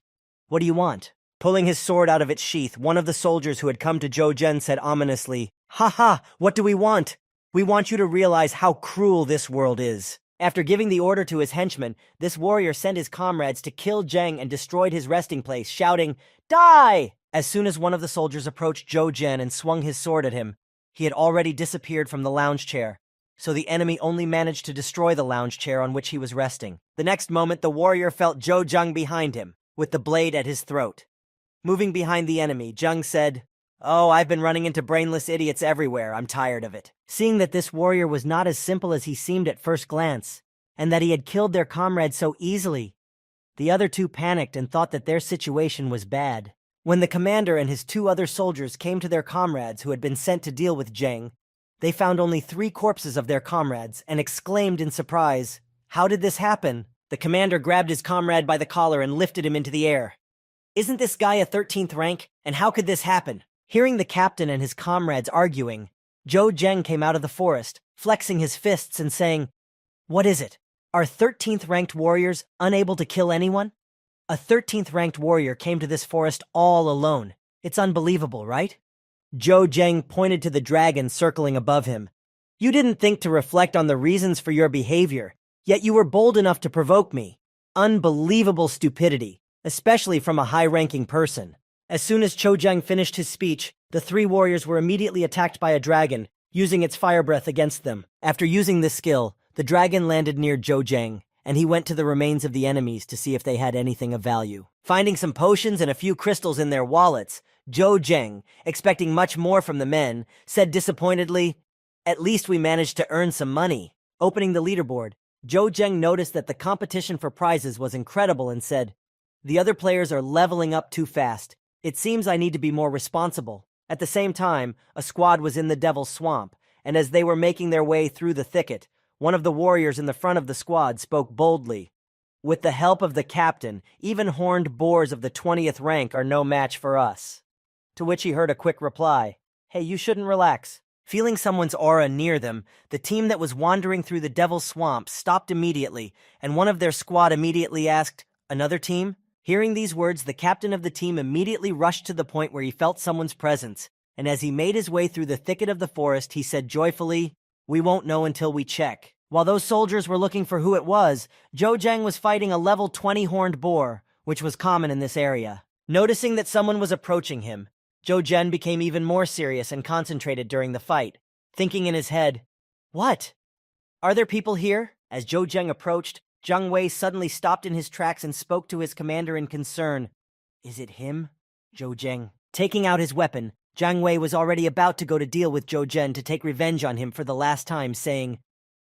A: "What do you want?" Pulling his sword out of its sheath, one of the soldiers who had come to Zhou Zheng said ominously, "Ha ha, what do we want? We want you to realize how cruel this world is." After giving the order to his henchmen, this warrior sent his comrades to kill Zheng and destroyed his resting place, shouting, "Die!" As soon as one of the soldiers approached Zhou Zheng and swung his sword at him, he had already disappeared from the lounge chair, so the enemy only managed to destroy the lounge chair on which he was resting. The next moment, the warrior felt Zhou Zheng behind him, with the blade at his throat. Moving behind the enemy, Zheng said, "Oh, I've been running into brainless idiots everywhere. I'm tired of it." Seeing that this warrior was not as simple as he seemed at first glance, and that he had killed their comrade so easily, the other 2 panicked and thought that their situation was bad. When the commander and his 2 other soldiers came to their comrades who had been sent to deal with Zheng, they found only 3 corpses of their comrades and exclaimed in surprise, "How did this happen?" The commander grabbed his comrade by the collar and lifted him into the air. "Isn't this guy a 13th rank? And how could this happen?" Hearing the captain and his comrades arguing, Zhou Zheng came out of the forest, flexing his fists and saying, "What is it? Are 13th ranked warriors unable to kill anyone? A 13th ranked warrior came to this forest all alone. It's unbelievable, right?" Zhou Zheng pointed to the dragon circling above him. "You didn't think to reflect on the reasons for your behavior, yet you were bold enough to provoke me. Unbelievable stupidity, especially from a high-ranking person." As soon as Zhou Zheng finished his speech, the 3 warriors were immediately attacked by a dragon, using its fire breath against them. After using this skill, the dragon landed near Zhou Zheng, and he went to the remains of the enemies to see if they had anything of value. Finding some potions and a few crystals in their wallets, Zhou Zheng, expecting much more from the men, said disappointedly, "At least we managed to earn some money." Opening the leaderboard, Zhou Zheng noticed that the competition for prizes was incredible and said, "The other players are leveling up too fast. It seems I need to be more responsible." At the same time, a squad was in the Devil's Swamp, and as they were making their way through the thicket, one of the warriors in the front of the squad spoke boldly, "With the help of the captain, even horned boars of the 20th rank are no match for us." To which he heard a quick reply, "Hey, you shouldn't relax. Feeling someone's aura near them, the team that was wandering through the Devil's Swamp stopped immediately, and one of their squad immediately asked, "Another team?" Hearing these words, the captain of the team immediately rushed to the point where he felt someone's presence, and as he made his way through the thicket of the forest, he said joyfully, "We won't know until we check." While those soldiers were looking for who it was, Zhou Zheng was fighting a level 20 horned boar, which was common in this area. Noticing that someone was approaching him, Zhou Zhen became even more serious and concentrated during the fight, thinking in his head, "What? Are there people here?" As Zhou Zheng approached, Zhang Wei suddenly stopped in his tracks and spoke to his commander in concern. "Is it him?" Zhou Zheng. Taking out his weapon, Zhang Wei was already about to go to deal with Zhou Zhen to take revenge on him for the last time, saying,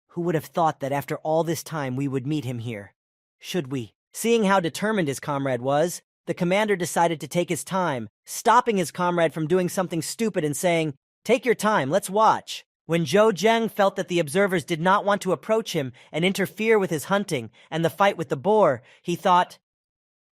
A: "Who would have thought that after all this time we would meet him here? Should we?" Seeing how determined his comrade was, the commander decided to take his time, stopping his comrade from doing something stupid and saying, "Take your time, let's watch." When Zhou Zheng felt that the observers did not want to approach him and interfere with his hunting and the fight with the boar, he thought,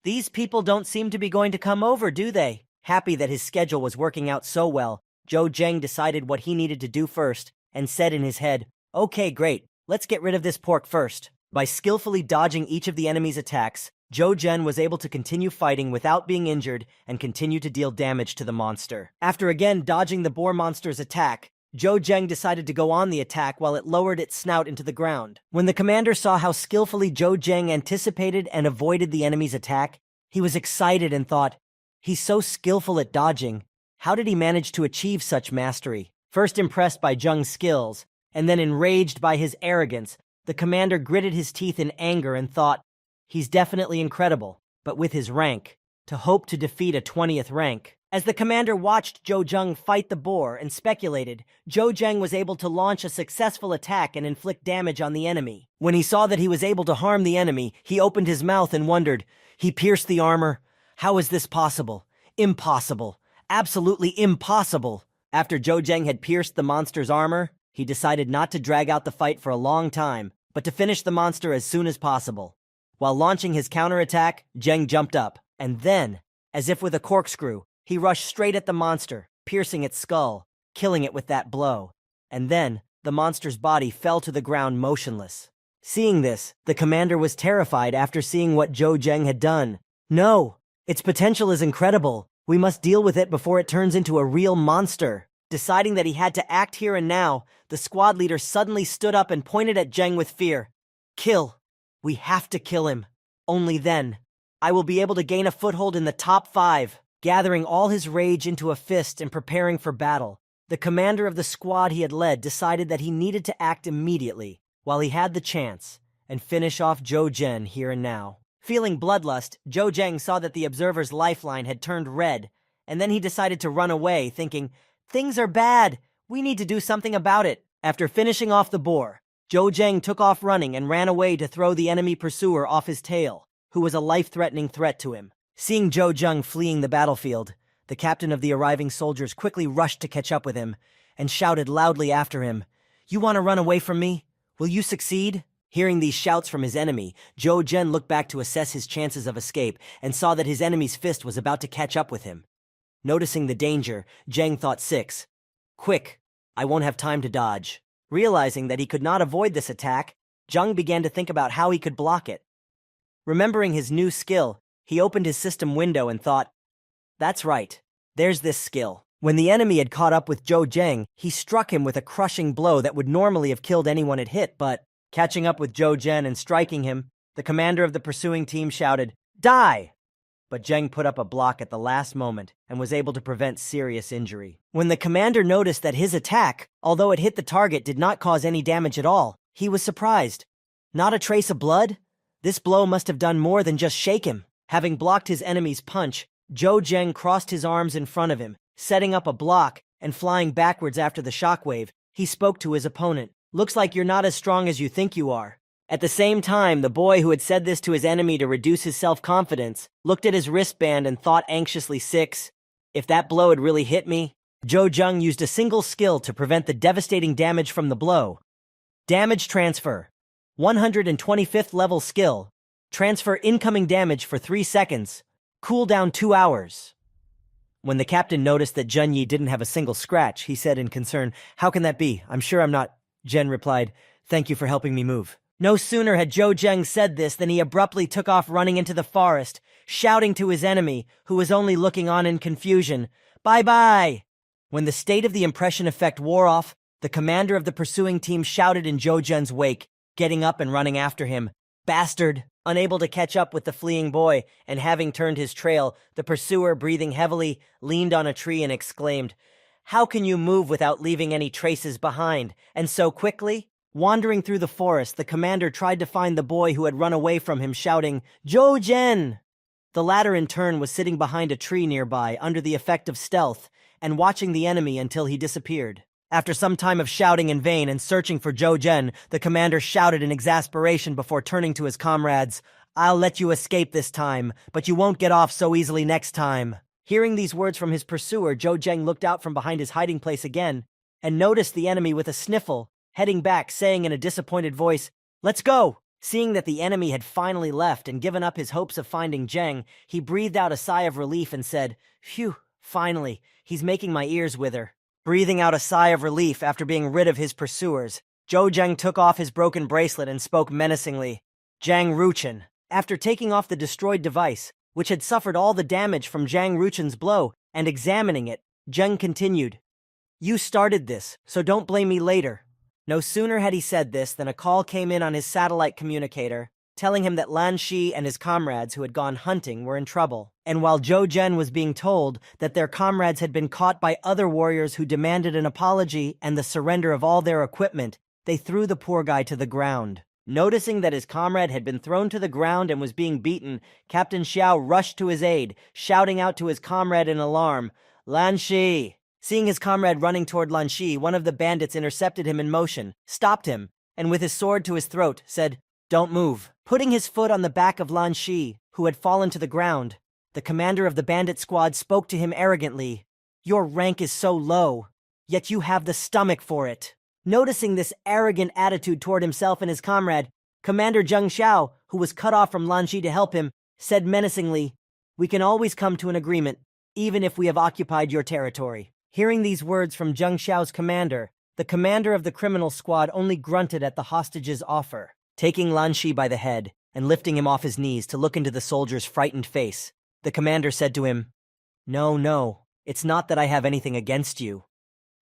A: "These people don't seem to be going to come over, do they?" Happy that his schedule was working out so well, Zhou Zheng decided what he needed to do first and said in his head, "Okay, great, let's get rid of this pork first." By skillfully dodging each of the enemy's attacks, Zhou Zhen was able to continue fighting without being injured and continue to deal damage to the monster. After again dodging the boar monster's attack, Zhou Zheng decided to go on the attack while it lowered its snout into the ground. When the commander saw how skillfully Zhou Zheng anticipated and avoided the enemy's attack, he was excited and thought, "He's so skillful at dodging. How did he manage to achieve such mastery?" First impressed by Zheng's skills, and then enraged by his arrogance, the commander gritted his teeth in anger and thought, "He's definitely incredible, but with his rank, to hope to defeat a 20th rank." As the commander watched Zhou Zheng fight the boar and speculated, Zhou Zheng was able to launch a successful attack and inflict damage on the enemy. When he saw that he was able to harm the enemy, he opened his mouth and wondered, "He pierced the armor? How is this possible? Impossible. Absolutely impossible." After Zhou Zheng had pierced the monster's armor, he decided not to drag out the fight for a long time, but to finish the monster as soon as possible. While launching his counterattack, Zheng jumped up, and then, as if with a corkscrew, he rushed straight at the monster, piercing its skull, killing it with that blow. And then, the monster's body fell to the ground motionless. Seeing this, the commander was terrified after seeing what Zhou Zheng had done. "No! Its potential is incredible. We must deal with it before it turns into a real monster." Deciding that he had to act here and now, the squad leader suddenly stood up and pointed at Zheng with fear. "Kill! We have to kill him. Only then, I will be able to gain a foothold in the top 5. Gathering all his rage into a fist and preparing for battle, the commander of the squad he had led decided that he needed to act immediately, while he had the chance, and finish off Zhou Zhen here and now. Feeling bloodlust, Zhou Zheng saw that the observer's lifeline had turned red, and then he decided to run away, thinking, "Things are bad. We need to do something about it." After finishing off the boar, Zhou Zheng took off running and ran away to throw the enemy pursuer off his tail, who was a life-threatening threat to him. Seeing Zhou Zheng fleeing the battlefield, the captain of the arriving soldiers quickly rushed to catch up with him and shouted loudly after him, "You want to run away from me? Will you succeed?" Hearing these shouts from his enemy, Zhou Zhen looked back to assess his chances of escape and saw that his enemy's fist was about to catch up with him. Noticing the danger, Zheng thought 6. "Quick, I won't have time to dodge." Realizing that he could not avoid this attack, Zheng began to think about how he could block it. Remembering his new skill, he opened his system window and thought, "That's right, there's this skill." When the enemy had caught up with Zhou Zheng, he struck him with a crushing blow that would normally have killed anyone it hit, but, catching up with Zhou Zhen and striking him, the commander of the pursuing team shouted, "Die!" But Zheng put up a block at the last moment and was able to prevent serious injury. When the commander noticed that his attack, although it hit the target, did not cause any damage at all, he was surprised. Not a trace of blood? This blow must have done more than just shake him. Having blocked his enemy's punch, Zhou Zheng crossed his arms in front of him, setting up a block and flying backwards after the shockwave. He spoke to his opponent. "Looks like you're not as strong as you think you are." At the same time, the boy who had said this to his enemy to reduce his self-confidence looked at his wristband and thought anxiously, 6. If that blow had really hit me? Zhou Zheng used a single skill to prevent the devastating damage from the blow. Damage transfer. 125th level skill. Transfer incoming damage for 3 seconds. Cooldown 2 hours. When the captain noticed that Zhen Yi didn't have a single scratch, he said in concern, "How can that be? I'm sure I'm not." Zhen replied, "Thank you for helping me move." No sooner had Zhou Zheng said this than he abruptly took off running into the forest, shouting to his enemy, who was only looking on in confusion, "Bye-bye!" When the state of the impression effect wore off, the commander of the pursuing team shouted in Zhou Zhen's wake, getting up and running after him. "Bastard!" Unable to catch up with the fleeing boy, and having turned his trail, the pursuer, breathing heavily, leaned on a tree and exclaimed, "How can you move without leaving any traces behind, and so quickly?" Wandering through the forest, the commander tried to find the boy who had run away from him, shouting, "Zhou Zhen!" The latter in turn was sitting behind a tree nearby, under the effect of stealth, and watching the enemy until he disappeared. After some time of shouting in vain and searching for Zhou Zhen, the commander shouted in exasperation before turning to his comrades, "I'll let you escape this time, but you won't get off so easily next time." Hearing these words from his pursuer, Zhou Zhen looked out from behind his hiding place again, and noticed the enemy with a sniffle, heading back, saying in a disappointed voice, "Let's go!" Seeing that the enemy had finally left and given up his hopes of finding Zheng, he breathed out a sigh of relief and said, "Phew, finally, he's making my ears wither." Breathing out a sigh of relief after being rid of his pursuers, Zhou Zheng took off his broken bracelet and spoke menacingly, "Zhang Ruchen." After taking off the destroyed device, which had suffered all the damage from Zhang Ruchen's blow, and examining it, Zheng continued, "You started this, so don't blame me later." No sooner had he said this than a call came in on his satellite communicator, telling him that Lan Shi and his comrades who had gone hunting were in trouble. And while Zhou Zhen was being told that their comrades had been caught by other warriors who demanded an apology and the surrender of all their equipment, they threw the poor guy to the ground. Noticing that his comrade had been thrown to the ground and was being beaten, Captain Xiao rushed to his aid, shouting out to his comrade in alarm, "Lan Shi!" Seeing his comrade running toward Lan Shi, one of the bandits intercepted him in motion, stopped him, and with his sword to his throat, said, "Don't move." Putting his foot on the back of Lan Shi, who had fallen to the ground, the commander of the bandit squad spoke to him arrogantly, "Your rank is so low, yet you have the stomach for it." Noticing this arrogant attitude toward himself and his comrade, Commander Zheng Xiao, who was cut off from Lan Shi to help him, said menacingly, "We can always come to an agreement, even if we have occupied your territory." Hearing these words from Zheng Xiao's commander, the commander of the criminal squad only grunted at the hostage's offer. Taking Lan Shi by the head and lifting him off his knees to look into the soldier's frightened face, the commander said to him, No, it's not that I have anything against you.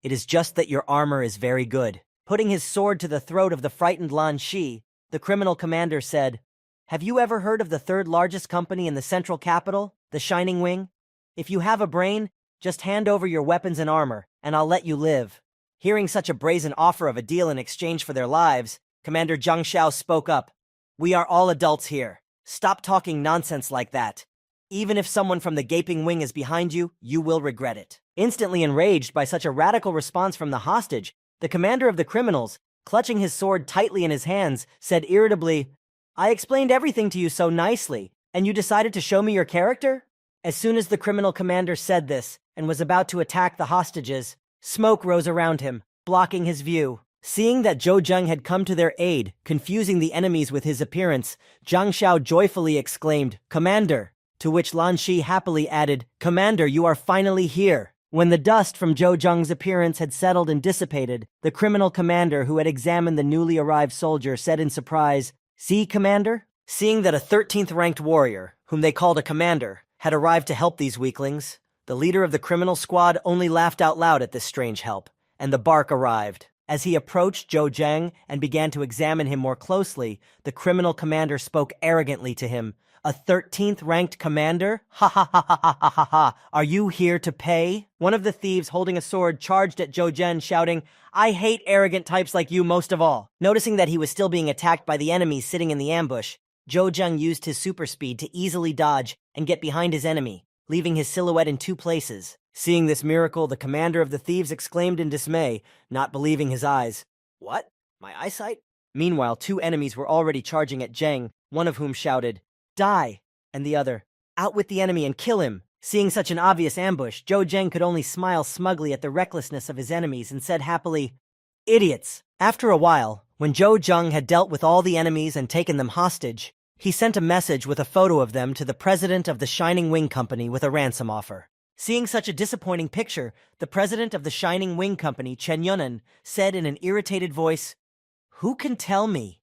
A: It is just that your armor is very good." Putting his sword to the throat of the frightened Lan Shi, the criminal commander said, "Have you ever heard of the third largest company in the central capital, the Shining Wing? If you have a brain, just hand over your weapons and armor, and I'll let you live." Hearing such a brazen offer of a deal in exchange for their lives, Commander Zheng Xiao spoke up, "We are all adults here. Stop talking nonsense like that. Even if someone from the gaping wing is behind you, you will regret it." Instantly enraged by such a radical response from the hostage, the commander of the criminals, clutching his sword tightly in his hands, said irritably, "I explained everything to you so nicely, and you decided to show me your character?" As soon as the criminal commander said this and was about to attack the hostages, smoke rose around him, blocking his view. Seeing that Zhou Zheng had come to their aid, confusing the enemies with his appearance, Zhang Xiao joyfully exclaimed, "Commander!" To which Lan Shi happily added, "Commander, you are finally here." When the dust from Zhou Zheng's appearance had settled and dissipated, the criminal commander who had examined the newly arrived soldier said in surprise, "See, Commander?" Seeing that a 13th ranked warrior, whom they called a commander, had arrived to help these weaklings, the leader of the criminal squad only laughed out loud at this strange help, and the bark arrived. As he approached Zhou Zheng and began to examine him more closely, the criminal commander spoke arrogantly to him, "A 13th ranked commander? Ha ha ha ha ha ha ha ha! Are you here to pay?" One of the thieves holding a sword charged at Zhou Zhen, shouting, "I hate arrogant types like you most of all." Noticing that he was still being attacked by the enemies sitting in the ambush, Zhou Zheng used his super speed to easily dodge and get behind his enemy, leaving his silhouette in two places. Seeing this miracle, the commander of the thieves exclaimed in dismay, not believing his eyes, "What? My eyesight?" Meanwhile, two enemies were already charging at Zheng, one of whom shouted, "Die!" and the other, "Out with the enemy and kill him!" Seeing such an obvious ambush, Zhou Zheng could only smile smugly at the recklessness of his enemies and said happily, "Idiots!" After a while, when Zhou Zheng had dealt with all the enemies and taken them hostage, he sent a message with a photo of them to the president of the Shining Wing Company with a ransom offer. Seeing such a disappointing picture, the president of the Shining Wing Company, Chen Yunan, said in an irritated voice, "Who can tell me?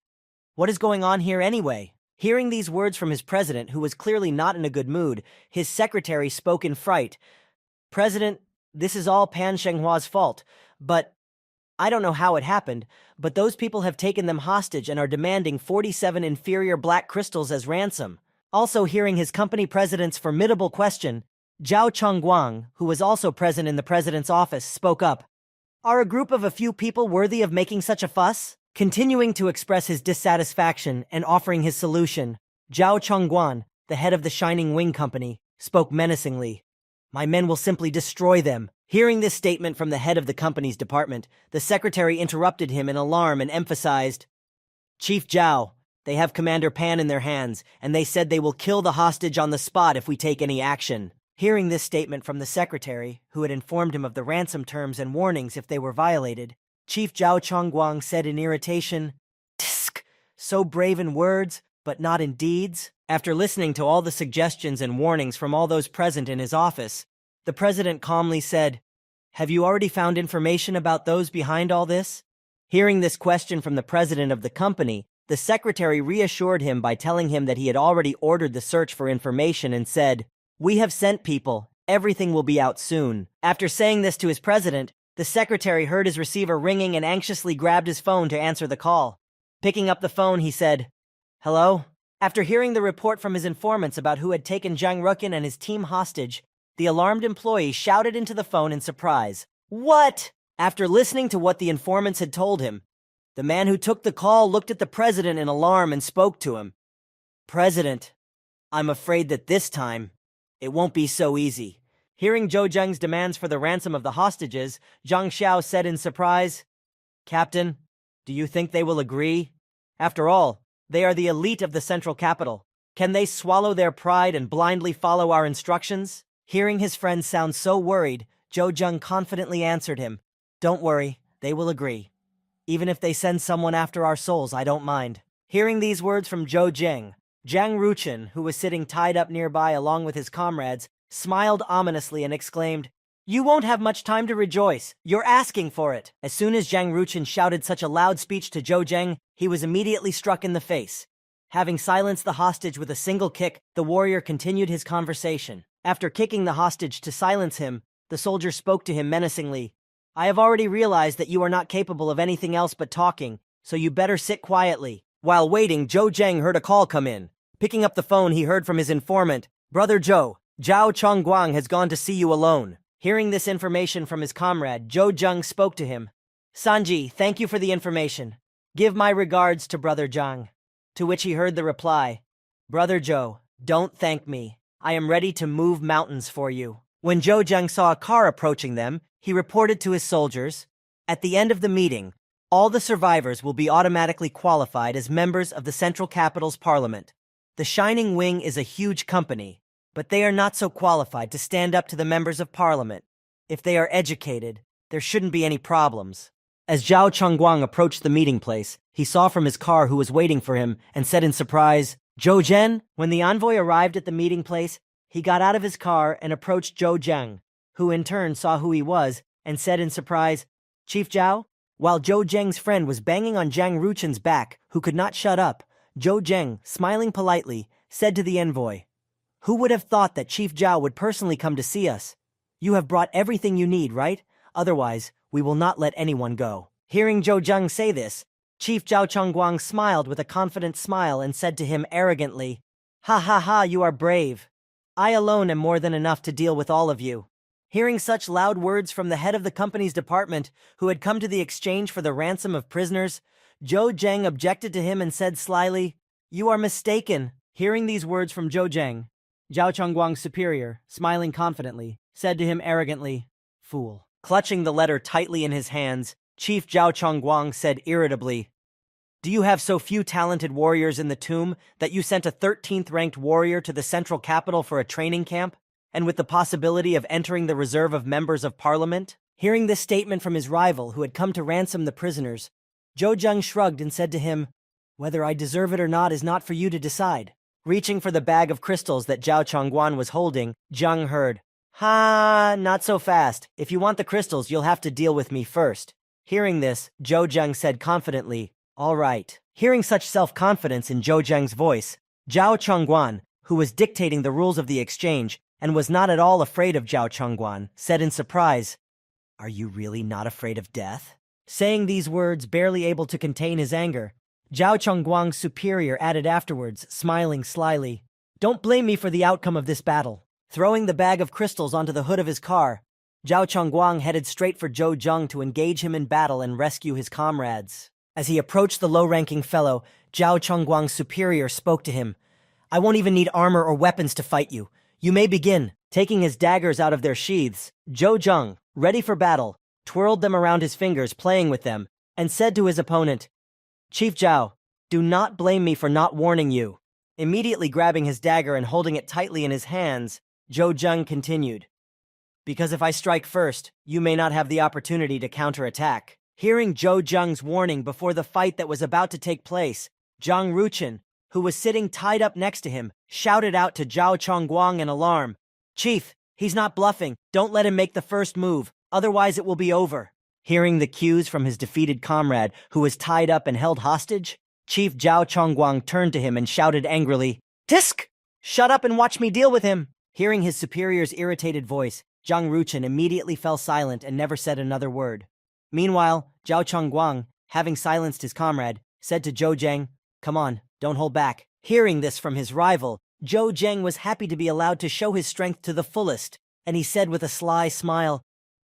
A: What is going on here anyway?" Hearing these words from his president, who was clearly not in a good mood, his secretary spoke in fright. "President, this is all Pan Shenghua's fault, but I don't know how it happened, but those people have taken them hostage and are demanding 47 inferior black crystals as ransom." Also hearing his company president's formidable question, Zhao Chongguang, who was also present in the president's office, spoke up. "Are a group of a few people worthy of making such a fuss?" Continuing to express his dissatisfaction and offering his solution, Zhao Chongguan, the head of the Shining Wing Company, spoke menacingly. "My men will simply destroy them." Hearing this statement from the head of the company's department, the secretary interrupted him in alarm and emphasized, "Chief Zhao, they have Commander Pan in their hands, and they said they will kill the hostage on the spot if we take any action." Hearing this statement from the secretary, who had informed him of the ransom terms and warnings if they were violated, Chief Zhao Chongguang said in irritation, "Tsk, so brave in words, but not in deeds." After listening to all the suggestions and warnings from all those present in his office, the president calmly said, "Have you already found information about those behind all this?" Hearing this question from the president of the company, the secretary reassured him by telling him that he had already ordered the search for information and said, "We have sent people. Everything will be out soon." After saying this to his president, the secretary heard his receiver ringing and anxiously grabbed his phone to answer the call. Picking up the phone, he said, "Hello?" After hearing the report from his informants about who had taken Zhang Rukin and his team hostage, the alarmed employee shouted into the phone in surprise, "What?" After listening to what the informants had told him, the man who took the call looked at the president in alarm and spoke to him. "President, I'm afraid that this time, it won't be so easy." Hearing Zhou Zheng's demands for the ransom of the hostages, Zhang Xiao said in surprise, "Captain, do you think they will agree? After all, they are the elite of the central capital. Can they swallow their pride and blindly follow our instructions?" Hearing his friend sound so worried, Zhou Zheng confidently answered him, "Don't worry, they will agree. Even if they send someone after our souls, I don't mind." Hearing these words from Zhou Zheng, Zhang Ruchen, who was sitting tied up nearby along with his comrades, smiled ominously and exclaimed, "You won't have much time to rejoice. You're asking for it." As soon as Zhang Ruchen shouted such a loud speech to Zhou Zheng, he was immediately struck in the face. Having silenced the hostage with a single kick, the warrior continued his conversation. After kicking the hostage to silence him, the soldier spoke to him menacingly. "I have already realized that you are not capable of anything else but talking, so you better sit quietly." While waiting, Zhou Zheng heard a call come in. Picking up the phone, he heard from his informant, "Brother Zhou, Zhao Chongguang has gone to see you alone." Hearing this information from his comrade, Zhou Zheng spoke to him. "Sanji, thank you for the information. Give my regards to Brother Zhang." To which he heard the reply, "Brother Zhou, don't thank me. I am ready to move mountains for you." When Zhou Zheng saw a car approaching them, he reported to his soldiers, "At the end of the meeting, all the survivors will be automatically qualified as members of the Central Capital's parliament. The Shining Wing is a huge company, but they are not so qualified to stand up to the members of parliament. If they are educated, there shouldn't be any problems." As Zhao Chongguang approached the meeting place, he saw from his car who was waiting for him and said in surprise, "Zhou Zhen?" When the envoy arrived at the meeting place, he got out of his car and approached Zhou Zheng, who in turn saw who he was and said in surprise, "Chief Zhao?" While Zhou Zheng's friend was banging on Zhang Ruchen's back, who could not shut up, Zhou Zheng, smiling politely, said to the envoy, "Who would have thought that Chief Zhao would personally come to see us? You have brought everything you need, right? Otherwise, we will not let anyone go." Hearing Zhou Zheng say this, Chief Zhao Chongguang smiled with a confident smile and said to him arrogantly, "Ha ha ha, you are brave. I alone am more than enough to deal with all of you." Hearing such loud words from the head of the company's department, who had come to the exchange for the ransom of prisoners, Zhou Zheng objected to him and said slyly, "You are mistaken." Hearing these words from Zhou Zheng, Zhao Chongguang's superior, smiling confidently, said to him arrogantly, "Fool." Clutching the letter tightly in his hands, Chief Zhao Chongguang said irritably, "Do you have so few talented warriors in the tomb that you sent a 13th ranked warrior to the central capital for a training camp, and with the possibility of entering the reserve of members of parliament?" Hearing this statement from his rival who had come to ransom the prisoners, Zhou Zheng shrugged and said to him, "Whether I deserve it or not is not for you to decide." Reaching for the bag of crystals that Zhao Chongguan was holding, Zheng heard, Ha, not so fast. If you want the crystals, you'll have to deal with me first. Hearing this, Zhou Zheng said confidently, all right. Hearing such self-confidence in Zhou Zheng's voice, Zhao Chongguan, who was dictating the rules of the exchange and was not at all afraid of Zhao Chongguan, said in surprise, are you really not afraid of death? Saying these words, barely able to contain his anger, Zhao Chongguang's superior added afterwards, smiling slyly, don't blame me for the outcome of this battle. Throwing the bag of crystals onto the hood of his car, Zhao Chongguang headed straight for Zhou Zheng to engage him in battle and rescue his comrades. As he approached the low-ranking fellow, Zhao Chongguang's superior spoke to him. I won't even need armor or weapons to fight you. You may begin. Taking his daggers out of their sheaths, Zhou Zheng, ready for battle, twirled them around his fingers, playing with them, and said to his opponent, Chief Zhao, do not blame me for not warning you. Immediately grabbing his dagger and holding it tightly in his hands, Zhou Zheng continued, because if I strike first, you may not have the opportunity to counterattack. Hearing Zhou Zheng's warning before the fight that was about to take place, Zhang Ruchen, who was sitting tied up next to him, shouted out to Zhao Chongguang in alarm, Chief, he's not bluffing. Don't let him make the first move, otherwise it will be over. Hearing the cues from his defeated comrade, who was tied up and held hostage, Chief Zhao Chongguang turned to him and shouted angrily, Tisk! Shut up and watch me deal with him! Hearing his superior's irritated voice, Zhang Ruchen immediately fell silent and never said another word. Meanwhile, Zhao Chongguang, having silenced his comrade, said to Zhou Zheng, come on, don't hold back. Hearing this from his rival, Zhou Zheng was happy to be allowed to show his strength to the fullest, and he said with a sly smile,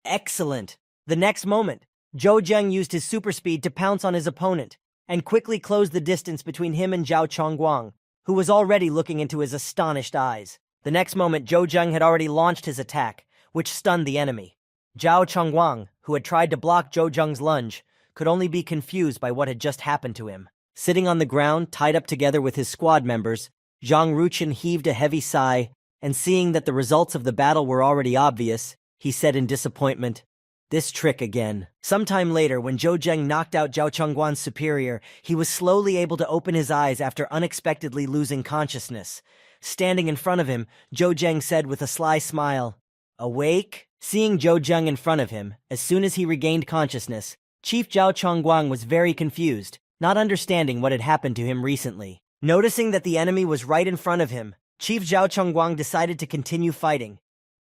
A: excellent. The next moment, Zhou Zheng used his super speed to pounce on his opponent, and quickly closed the distance between him and Zhao Chongguang, who was already looking into his astonished eyes. The next moment, Zhou Zheng had already launched his attack, which stunned the enemy. Zhao Chongguang, who had tried to block Zhou Zheng's lunge, could only be confused by what had just happened to him. Sitting on the ground, tied up together with his squad members, Zhang Ruchen heaved a heavy sigh, and seeing that the results of the battle were already obvious, he said in disappointment, this trick again. Sometime later, when Zhou Zheng knocked out Zhao Chongguan's superior, he was slowly able to open his eyes after unexpectedly losing consciousness. Standing in front of him, Zhou Zheng said with a sly smile, awake? Seeing Zhou Zheng in front of him, as soon as he regained consciousness, Chief Zhao Chongguang was very confused, not understanding what had happened to him recently. Noticing that the enemy was right in front of him, Chief Zhao Chongguang decided to continue fighting.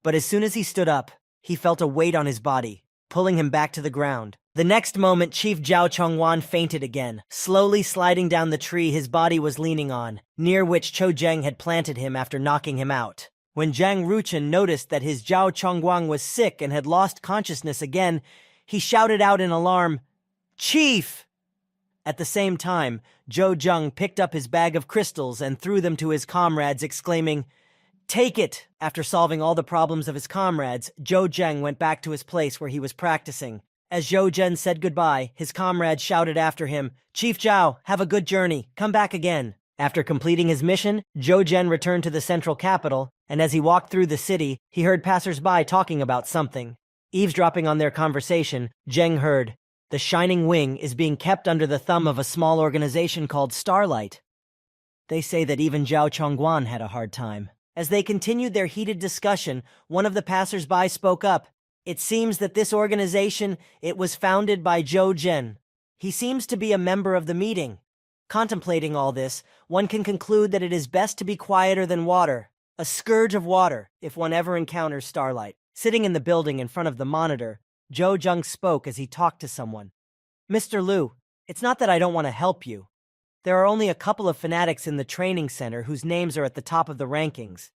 A: But as soon as he stood up, he felt a weight on his body, pulling him back to the ground. The next moment, Chief Zhao Chongguang fainted again, slowly sliding down the tree his body was leaning on, near which Zhou Zheng had planted him after knocking him out. When Zhang Ruchen noticed that his Zhao Chongguang was sick and had lost consciousness again, he shouted out in alarm, Chief! At the same time, Zhou Zheng picked up his bag of crystals and threw them to his comrades, exclaiming, take it! After solving all the problems of his comrades, Zhou Zheng went back to his place where he was practicing. As Zhou Zheng said goodbye, his comrades shouted after him, Chief Zhao, have a good journey, come back again. After completing his mission, Zhou Zheng returned to the central capital, and as he walked through the city, he heard passers-by talking about something. Eavesdropping on their conversation, Zheng heard, the Shining Wing is being kept under the thumb of a small organization called Starlight. They say that even Zhao Chongguan had a hard time. As they continued their heated discussion, one of the passers-by spoke up. It seems that this organization, it was founded by Zhou Zheng. He seems to be a member of the meeting. Contemplating all this, one can conclude that it is best to be quieter than water, a scourge of water, if one ever encounters Starlight. Sitting in the building in front of the monitor, Zhou Zheng spoke as he talked to someone. Mr. Liu, it's not that I don't want to help you. There are only a couple of fanatics in the training center whose names are at the top of the rankings.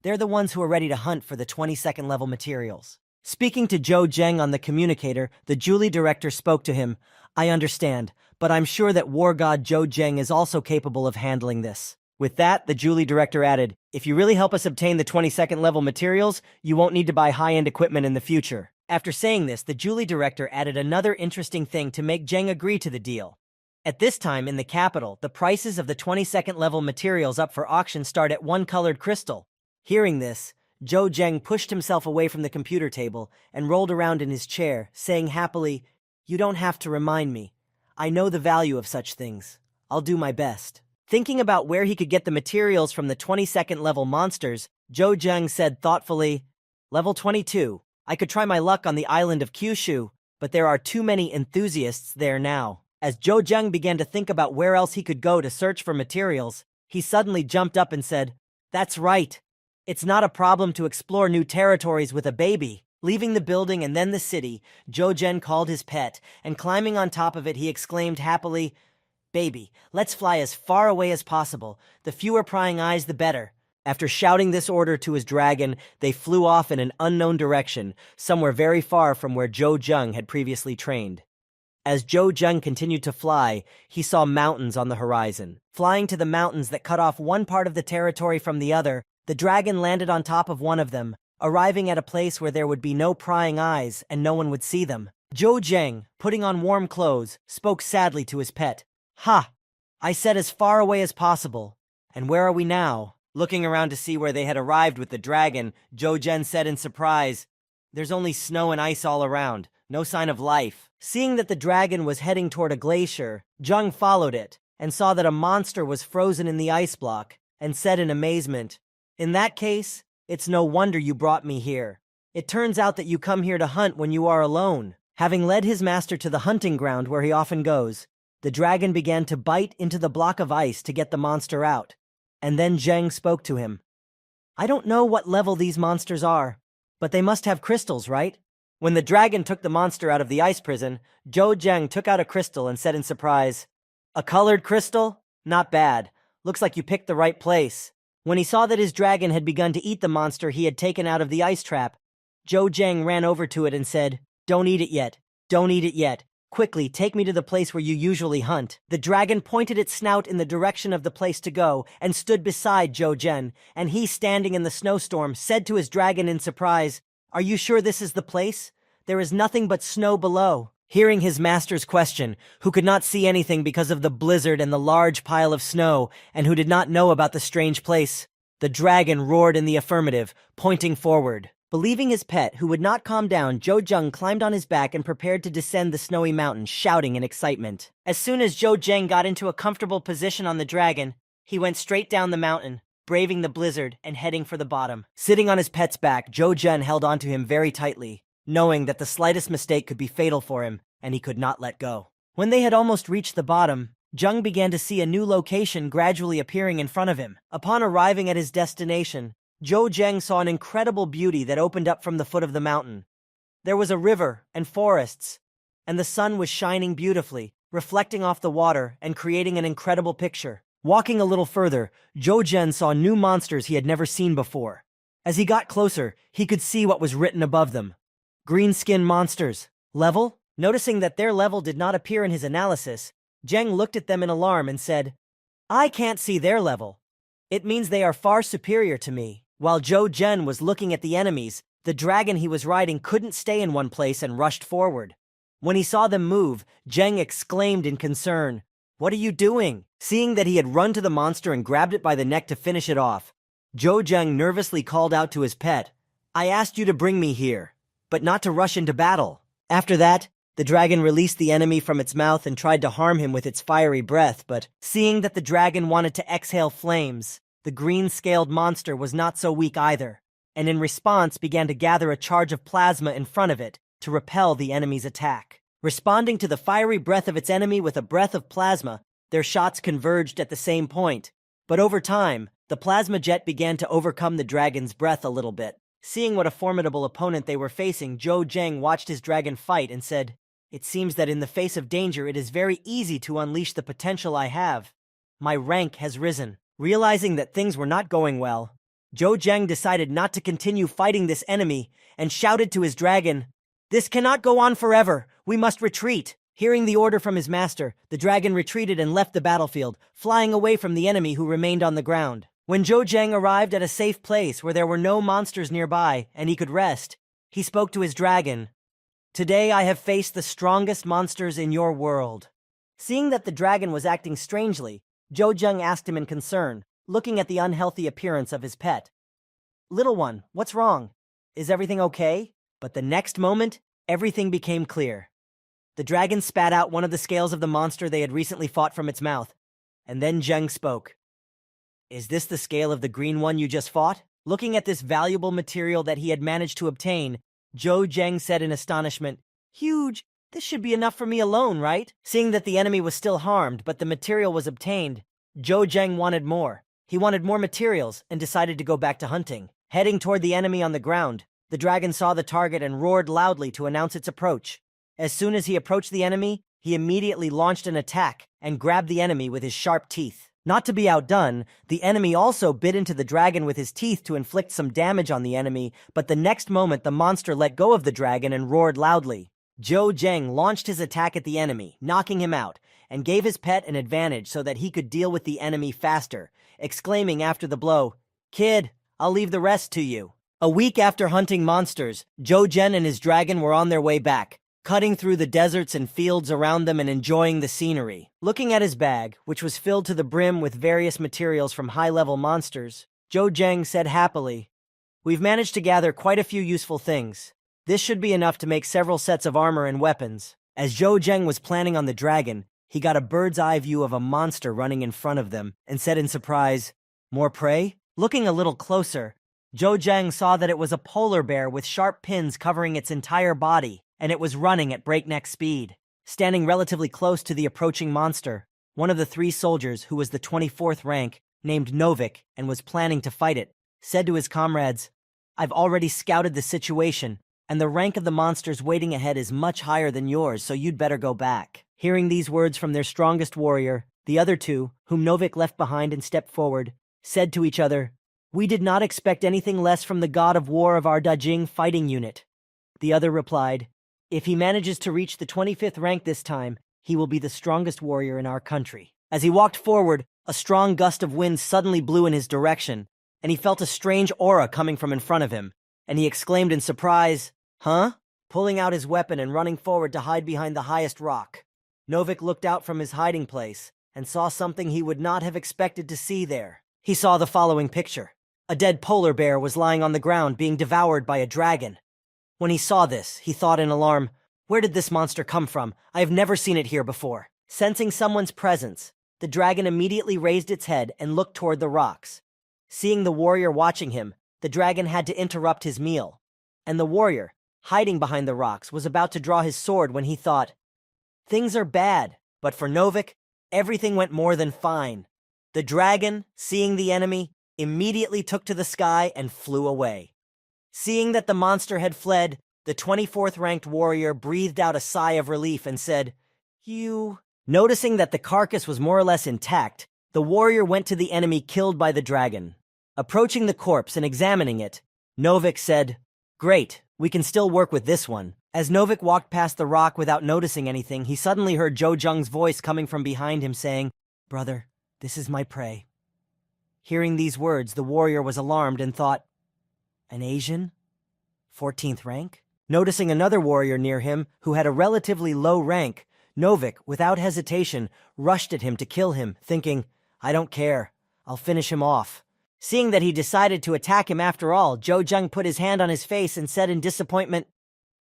A: They're the ones who are ready to hunt for the 22nd level materials. Speaking to Zhou Zheng on the communicator, the Julie director spoke to him. I understand, but I'm sure that war god Zhou Zheng is also capable of handling this. With that, the Julie director added, if you really help us obtain the 22nd level materials, you won't need to buy high-end equipment in the future. After saying this, the Julie director added another interesting thing to make Zheng agree to the deal. At this time in the capital, the prices of the 22nd level materials up for auction start at one colored crystal. Hearing this, Zhou Zheng pushed himself away from the computer table and rolled around in his chair, saying happily, you don't have to remind me. I know the value of such things. I'll do my best. Thinking about where he could get the materials from the 22nd level monsters, Zhou Zheng said thoughtfully, Level 22. I could try my luck on the island of Kyushu, but there are too many enthusiasts there now. As Jo Jung began to think about where else he could go to search for materials, he suddenly jumped up and said, "That's right. It's not a problem to explore new territories with a baby." Leaving the building and then the city, Jo Jung called his pet, and climbing on top of it, he exclaimed happily, "Baby, let's fly as far away as possible. The fewer prying eyes, the better." After shouting this order to his dragon, they flew off in an unknown direction, somewhere very far from where Jo Jung had previously trained. As Jo Jung continued to fly, he saw mountains on the horizon. Flying to the mountains that cut off one part of the territory from the other, the dragon landed on top of one of them, arriving at a place where there would be no prying eyes and no one would see them. Jo Jung, putting on warm clothes, spoke sadly to his pet. "Ha! I said as far away as possible. And where are we now?" Looking around to see where they had arrived with the dragon, Jo Jung said in surprise, "There's only snow and ice all around, no sign of life." Seeing that the dragon was heading toward a glacier, Jung followed it and saw that a monster was frozen in the ice block and said in amazement, "In that case, it's no wonder you brought me here. It turns out that you come here to hunt when you are alone." Having led his master to the hunting ground where he often goes, the dragon began to bite into the block of ice to get the monster out. And then Jung spoke to him. "I don't know what level these monsters are, but they must have crystals, right?" When the dragon took the monster out of the ice prison, Jo Jung took out a crystal and said in surprise, "A colored crystal? Not bad. Looks like you picked the right place." When he saw that his dragon had begun to eat the monster he had taken out of the ice trap, Jo Jung ran over to it and said, "Don't eat it yet. Don't eat it yet. Quickly, take me to the place where you usually hunt." The dragon pointed its snout in the direction of the place to go and stood beside Jo Jung, and he, standing in the snowstorm, said to his dragon in surprise, "Are you sure this is the place? There is nothing but snow below." Hearing his master's question, who could not see anything because of the blizzard and the large pile of snow, and who did not know about the strange place, the dragon roared in the affirmative, pointing forward. Believing his pet, who would not calm down, Jo Jung climbed on his back and prepared to descend the snowy mountain, shouting in excitement. As soon as Jo Jung got into a comfortable position on the dragon, he went straight down the mountain, braving the blizzard and heading for the bottom. Sitting on his pet's back, Jo Jung held onto him very tightly, knowing that the slightest mistake could be fatal for him, and he could not let go. When they had almost reached the bottom, Jung began to see a new location gradually appearing in front of him. Upon arriving at his destination, Jo Jung saw an incredible beauty that opened up from the foot of the mountain. There was a river and forests, and the sun was shining beautifully, reflecting off the water and creating an incredible picture. Walking a little further, Jo Jung saw new monsters he had never seen before. As he got closer, he could see what was written above them. Green-skin monsters. Level? Noticing that their level did not appear in his analysis, Jung looked at them in alarm and said, "I can't see their level. It means they are far superior to me." While Jo Jung was looking at the enemies, the dragon he was riding couldn't stay in one place and rushed forward. When he saw them move, Jung exclaimed in concern, "What are you doing?" Seeing that he had run to the monster and grabbed it by the neck to finish it off, Jo Jung nervously called out to his pet, "I asked you to bring me here, but not to rush into battle." After that, the dragon released the enemy from its mouth and tried to harm him with its fiery breath, but seeing that the dragon wanted to exhale flames, the green-scaled monster was not so weak either, and in response began to gather a charge of plasma in front of it to repel the enemy's attack. Responding to the fiery breath of its enemy with a breath of plasma, their shots converged at the same point. But over time, the plasma jet began to overcome the dragon's breath a little bit. Seeing what a formidable opponent they were facing, Jo Jung watched his dragon fight and said, "It seems that in the face of danger it is very easy to unleash the potential I have. My rank has risen." Realizing that things were not going well, Jo Jung decided not to continue fighting this enemy and shouted to his dragon, "This cannot go on forever. We must retreat." Hearing the order from his master, the dragon retreated and left the battlefield, flying away from the enemy who remained on the ground. When Jo Jung arrived at a safe place where there were no monsters nearby and he could rest, he spoke to his dragon, "Today I have faced the strongest monsters in your world." Seeing that the dragon was acting strangely, Jo Jung asked him in concern, looking at the unhealthy appearance of his pet, "Little one, what's wrong? Is everything okay?" But the next moment, everything became clear. The dragon spat out one of the scales of the monster they had recently fought from its mouth, and then Jung spoke. "Is this the scale of the green one you just fought?" Looking at this valuable material that he had managed to obtain, Zhou Zheng said in astonishment, "Huge! This should be enough for me alone, right?" Seeing that the enemy was still harmed, but the material was obtained, Zhou Zheng wanted more. He wanted more materials and decided to go back to hunting. Heading toward the enemy on the ground, the dragon saw the target and roared loudly to announce its approach. As soon as he approached the enemy, he immediately launched an attack and grabbed the enemy with his sharp teeth. Not to be outdone, the enemy also bit into the dragon with his teeth to inflict some damage on the enemy, but the next moment the monster let go of the dragon and roared loudly. Zhou Zheng launched his attack at the enemy, knocking him out, and gave his pet an advantage so that he could deal with the enemy faster, exclaiming after the blow, "Kid, I'll leave the rest to you." A week after hunting monsters, Zhou Zheng and his dragon were on their way back, cutting through the deserts and fields around them and enjoying the scenery. Looking at his bag, which was filled to the brim with various materials from high-level monsters, Zhou Zheng said happily, "We've managed to gather quite a few useful things. This should be enough to make several sets of armor and weapons." As Zhou Zheng was planning on the dragon, he got a bird's-eye view of a monster running in front of them and said in surprise, "More prey?" Looking a little closer, Zhou Zheng saw that it was a polar bear with sharp pins covering its entire body, and it was running at breakneck speed. Standing relatively close to the approaching monster, one of the 3 soldiers, who was the 24th rank, named Novik and was planning to fight it, said to his comrades, "I've already scouted the situation, and the rank of the monsters waiting ahead is much higher than yours, so you'd better go back." Hearing these words from their strongest warrior, the other 2, whom Novik left behind and stepped forward, said to each other, "We did not expect anything less from the god of war of our Dajing fighting unit." The other replied, "If he manages to reach the 25th rank this time, he will be the strongest warrior in our country." As he walked forward, a strong gust of wind suddenly blew in his direction, and he felt a strange aura coming from in front of him, and he exclaimed in surprise, "Huh?" Pulling out his weapon and running forward to hide behind the highest rock. Novik looked out from his hiding place and saw something he would not have expected to see there. He saw the following picture. A dead polar bear was lying on the ground being devoured by a dragon. When he saw this, he thought in alarm, "Where did this monster come from? I have never seen it here before." Sensing someone's presence, the dragon immediately raised its head and looked toward the rocks. Seeing the warrior watching him, the dragon had to interrupt his meal, and the warrior, hiding behind the rocks, was about to draw his sword when he thought, "Things are bad," but for Novik, everything went more than fine. The dragon, seeing the enemy, immediately took to the sky and flew away. Seeing that the monster had fled, the 24th ranked warrior breathed out a sigh of relief and said, "You..." Noticing that the carcass was more or less intact, the warrior went to the enemy killed by the dragon. Approaching the corpse and examining it, Novik said, "Great, we can still work with this one." As Novik walked past the rock without noticing anything, he suddenly heard Zhou Zheng's voice coming from behind him saying, "Brother, this is my prey." Hearing these words, the warrior was alarmed and thought, "An Asian? 14th rank?" Noticing another warrior near him who had a relatively low rank, Novik, without hesitation, rushed at him to kill him, thinking, "I don't care, I'll finish him off." Seeing that he decided to attack him after all, Zhou Zheng put his hand on his face and said in disappointment,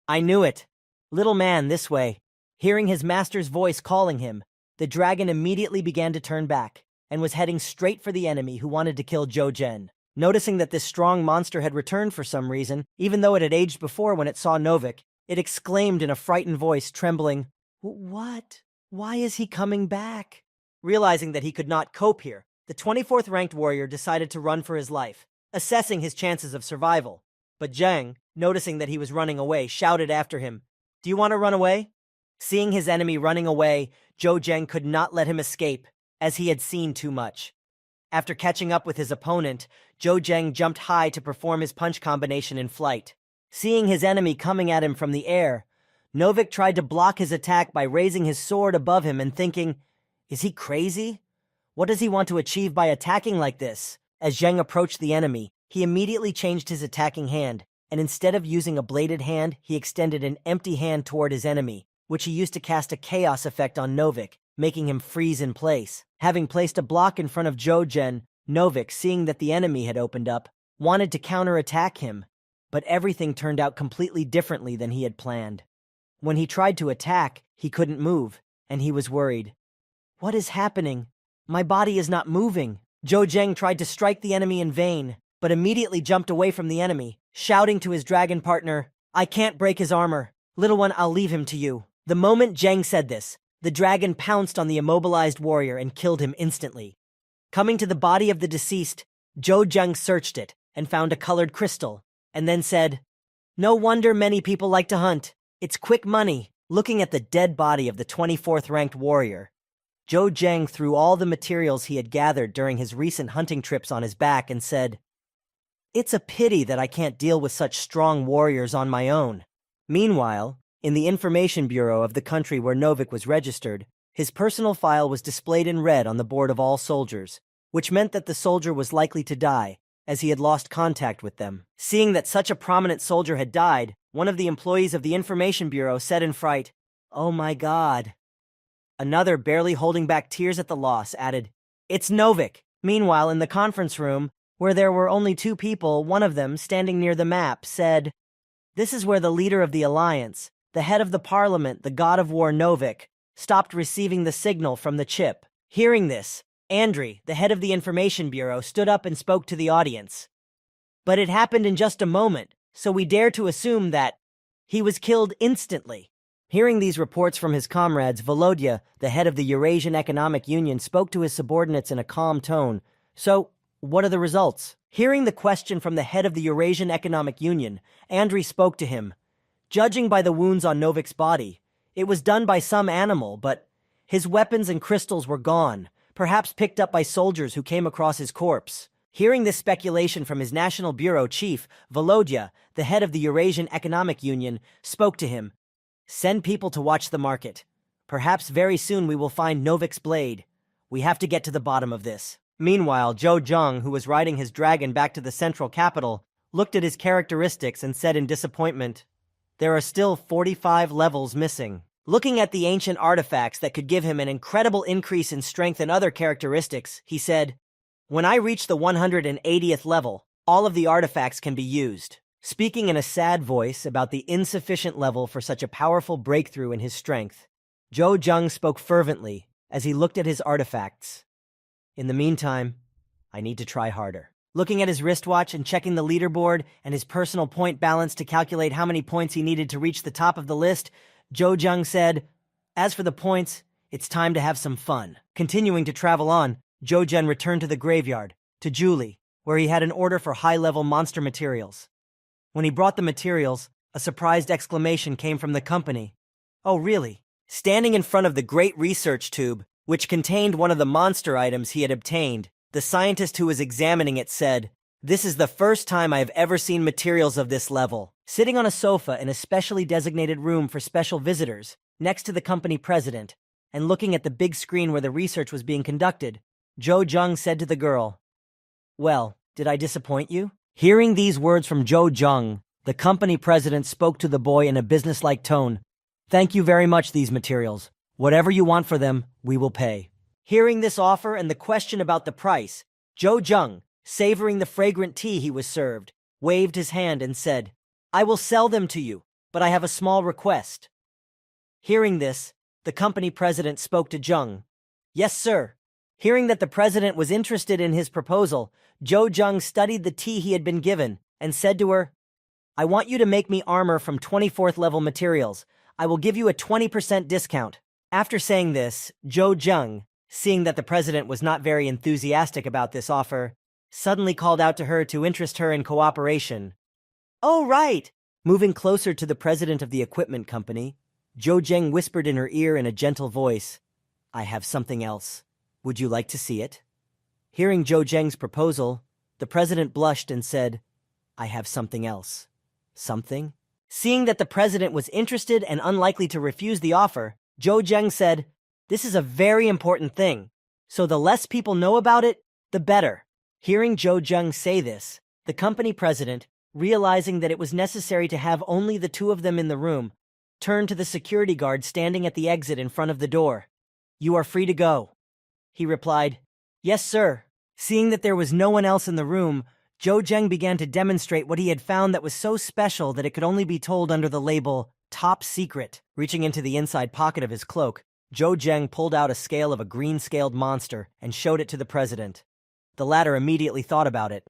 A: "I knew it. Little man, this way." Hearing his master's voice calling him, the dragon immediately began to turn back and was heading straight for the enemy who wanted to kill Zhou Zheng. Noticing that this strong monster had returned for some reason, even though it had aged before when it saw Novik, it exclaimed in a frightened voice, trembling, "What? Why is he coming back?" Realizing that he could not cope here, the 24th ranked warrior decided to run for his life, assessing his chances of survival. But Zheng, noticing that he was running away, shouted after him, "Do you want to run away?" Seeing his enemy running away, Zhou Zheng could not let him escape, as he had seen too much. After catching up with his opponent, Zhou Zheng jumped high to perform his punch combination in flight. Seeing his enemy coming at him from the air, Novik tried to block his attack by raising his sword above him and thinking, "Is he crazy? What does he want to achieve by attacking like this?" As Zheng approached the enemy, he immediately changed his attacking hand, and instead of using a bladed hand, he extended an empty hand toward his enemy, which he used to cast a chaos effect on Novik, making him freeze in place. Having placed a block in front of Zhou Zheng, Novik, seeing that the enemy had opened up, wanted to counterattack him, but everything turned out completely differently than he had planned. When he tried to attack, he couldn't move, and he was worried. "What is happening? My body is not moving." Zhou Zheng tried to strike the enemy in vain, but immediately jumped away from the enemy, shouting to his dragon partner, "I can't break his armor. Little one, I'll leave him to you." The moment Zheng said this, the dragon pounced on the immobilized warrior and killed him instantly. Coming to the body of the deceased, Zhou Zheng searched it and found a colored crystal, and then said, "No wonder many people like to hunt. It's quick money." Looking at the dead body of the 24th ranked warrior, Zhou Zheng threw all the materials he had gathered during his recent hunting trips on his back and said, "It's a pity that I can't deal with such strong warriors on my own." Meanwhile, in the information bureau of the country where Novik was registered, his personal file was displayed in red on the board of all soldiers, which meant that the soldier was likely to die, as he had lost contact with them. Seeing that such a prominent soldier had died, one of the employees of the information bureau said in fright, "Oh my God." Another, barely holding back tears at the loss, added, "It's Novik." Meanwhile, in the conference room, where there were only two people, one of them, standing near the map, said, "This is where the leader of the alliance, the head of the parliament, the god of war Novik, stopped receiving the signal from the chip." Hearing this, Andriy, the head of the information bureau, stood up and spoke to the audience. "But it happened in just a moment, so we dare to assume that he was killed instantly." Hearing these reports from his comrades, Volodya, the head of the Eurasian Economic Union, spoke to his subordinates in a calm tone. "So, what are the results?" Hearing the question from the head of the Eurasian Economic Union, Andriy spoke to him. "Judging by the wounds on Novik's body, it was done by some animal, but his weapons and crystals were gone, perhaps picked up by soldiers who came across his corpse." Hearing this speculation from his National Bureau chief, Volodya, the head of the Eurasian Economic Union, spoke to him. "Send people to watch the market. Perhaps very soon we will find Novik's blade. We have to get to the bottom of this." Meanwhile, Zhou Zheng, who was riding his dragon back to the central capital, looked at his characteristics and said in disappointment, "There are still 45 levels missing." Looking at the ancient artifacts that could give him an incredible increase in strength and other characteristics, he said, "When I reach the 180th level, all of the artifacts can be used." Speaking in a sad voice about the insufficient level for such a powerful breakthrough in his strength, Zhou Zheng spoke fervently as he looked at his artifacts. "In the meantime, I need to try harder." Looking at his wristwatch and checking the leaderboard and his personal point balance to calculate how many points he needed to reach the top of the list, Zhou Zheng said, "As for the points, it's time to have some fun." Continuing to travel on, Zhou Zheng returned to the graveyard, to Julie, where he had an order for high-level monster materials. When he brought the materials, a surprised exclamation came from the company. "Oh, really?" Standing in front of the great research tube, which contained one of the monster items he had obtained, the scientist who was examining it said, "This is the first time I have ever seen materials of this level." Sitting on a sofa in a specially designated room for special visitors, next to the company president, and looking at the big screen where the research was being conducted, Zhou Zheng said to the girl, "Well, did I disappoint you?" Hearing these words from Zhou Zheng, the company president spoke to the boy in a businesslike tone. "Thank you very much, these materials. Whatever you want for them, we will pay." Hearing this offer and the question about the price, Zhou Zheng, savoring the fragrant tea he was served, waved his hand and said, "I will sell them to you, but I have a small request." Hearing this, the company president spoke to Zheng. "Yes, sir." Hearing that the president was interested in his proposal, Zhou Zheng studied the tea he had been given and said to her, "I want you to make me armor from 24th level materials. I will give you a 20% discount." After saying this, Zhou Zheng, seeing that the president was not very enthusiastic about this offer, suddenly called out to her to interest her in cooperation. "Oh, right!" Moving closer to the president of the equipment company, Zhou Zheng whispered in her ear in a gentle voice, "I have something else. Would you like to see it?" Hearing Zhou Zheng's proposal, the president blushed and said, "I have something else." "Something?" Seeing that the president was interested and unlikely to refuse the offer, Zhou Zheng said, "This is a very important thing, so the less people know about it, the better." Hearing Zhou Zheng say this, the company president, realizing that it was necessary to have only the two of them in the room, turned to the security guard standing at the exit in front of the door. "You are free to go." He replied, "Yes, sir." Seeing that there was no one else in the room, Zhou Zheng began to demonstrate what he had found that was so special that it could only be told under the label "Top Secret." Reaching into the inside pocket of his cloak, Zhou Zheng pulled out a scale of a green-scaled monster and showed it to the president. The latter immediately thought about it.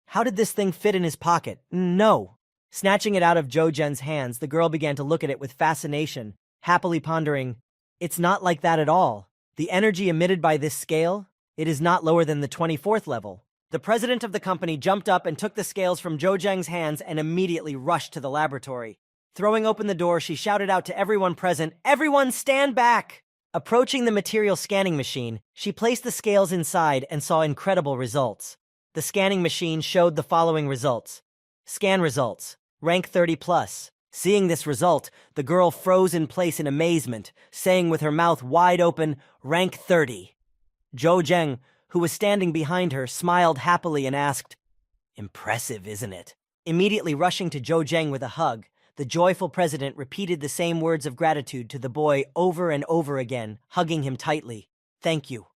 A: How did this thing fit in his pocket? No. Snatching it out of Zhou Zhen's hands, the girl began to look at it with fascination, happily pondering, "It's not like that at all. The energy emitted by this scale, it is not lower than the 24th level." The president of the company jumped up and took the scales from Zhou Zheng's hands and immediately rushed to the laboratory. Throwing open the door, she shouted out to everyone present, "Everyone stand back!" Approaching the material scanning machine, she placed the scales inside and saw incredible results. The scanning machine showed the following results. Scan results. Rank 30+. Seeing this result, the girl froze in place in amazement, saying with her mouth wide open, "Rank 30. Zhou Zheng, who was standing behind her, smiled happily and asked, "Impressive, isn't it?" Immediately rushing to Zhou Zheng with a hug, the joyful president repeated the same words of gratitude to the boy over and over again, hugging him tightly. Thank you,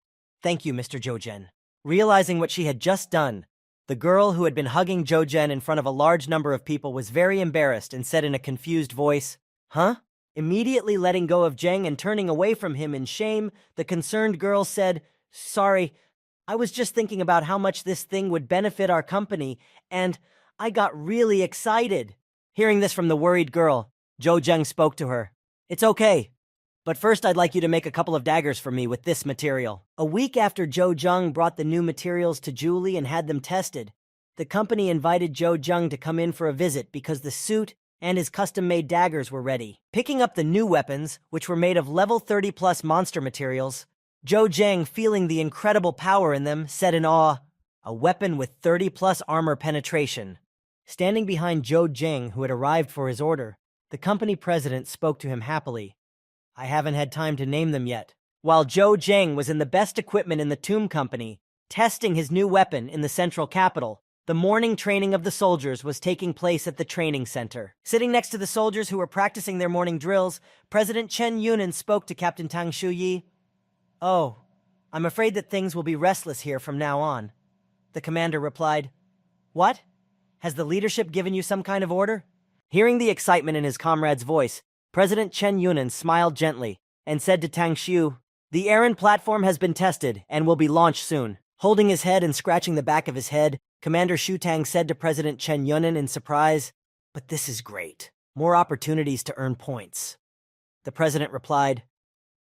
A: Mr. Zhou Zhen." Realizing what she had just done, the girl who had been hugging Zhou Zhen in front of a large number of people was very embarrassed and said in a confused voice, "Huh?" Immediately letting go of Zheng and turning away from him in shame, the concerned girl said, "Sorry, I was just thinking about how much this thing would benefit our company, and I got really excited." Hearing this from the worried girl, Zhou Zheng spoke to her. "It's okay, but first I'd like you to make a couple of daggers for me with this material." A week after Zhou Zheng brought the new materials to Julie and had them tested, the company invited Zhou Zheng to come in for a visit because the suit and his custom-made daggers were ready. Picking up the new weapons, which were made of level 30+ monster materials, Zhou Zheng, feeling the incredible power in them, said in awe, "A weapon with 30+ armor penetration." Standing behind Zhou Zheng, who had arrived for his order, the company president spoke to him happily. "I haven't had time to name them yet." While Zhou Zheng was in the best equipment in the Tomb Company, testing his new weapon in the central capital, the morning training of the soldiers was taking place at the training center. Sitting next to the soldiers who were practicing their morning drills, President Chen Yunan spoke to Captain Tang Shuyi. "Oh, I'm afraid that things will be restless here from now on." The commander replied, "What? Has the leadership given you some kind of order?" Hearing the excitement in his comrade's voice, President Chen Yunan smiled gently and said to Tang Xiu, "The Aaron platform has been tested and will be launched soon." Holding his head and scratching the back of his head, Commander Shu Tang said to President Chen Yunan in surprise, "But this is great. More opportunities to earn points." The president replied,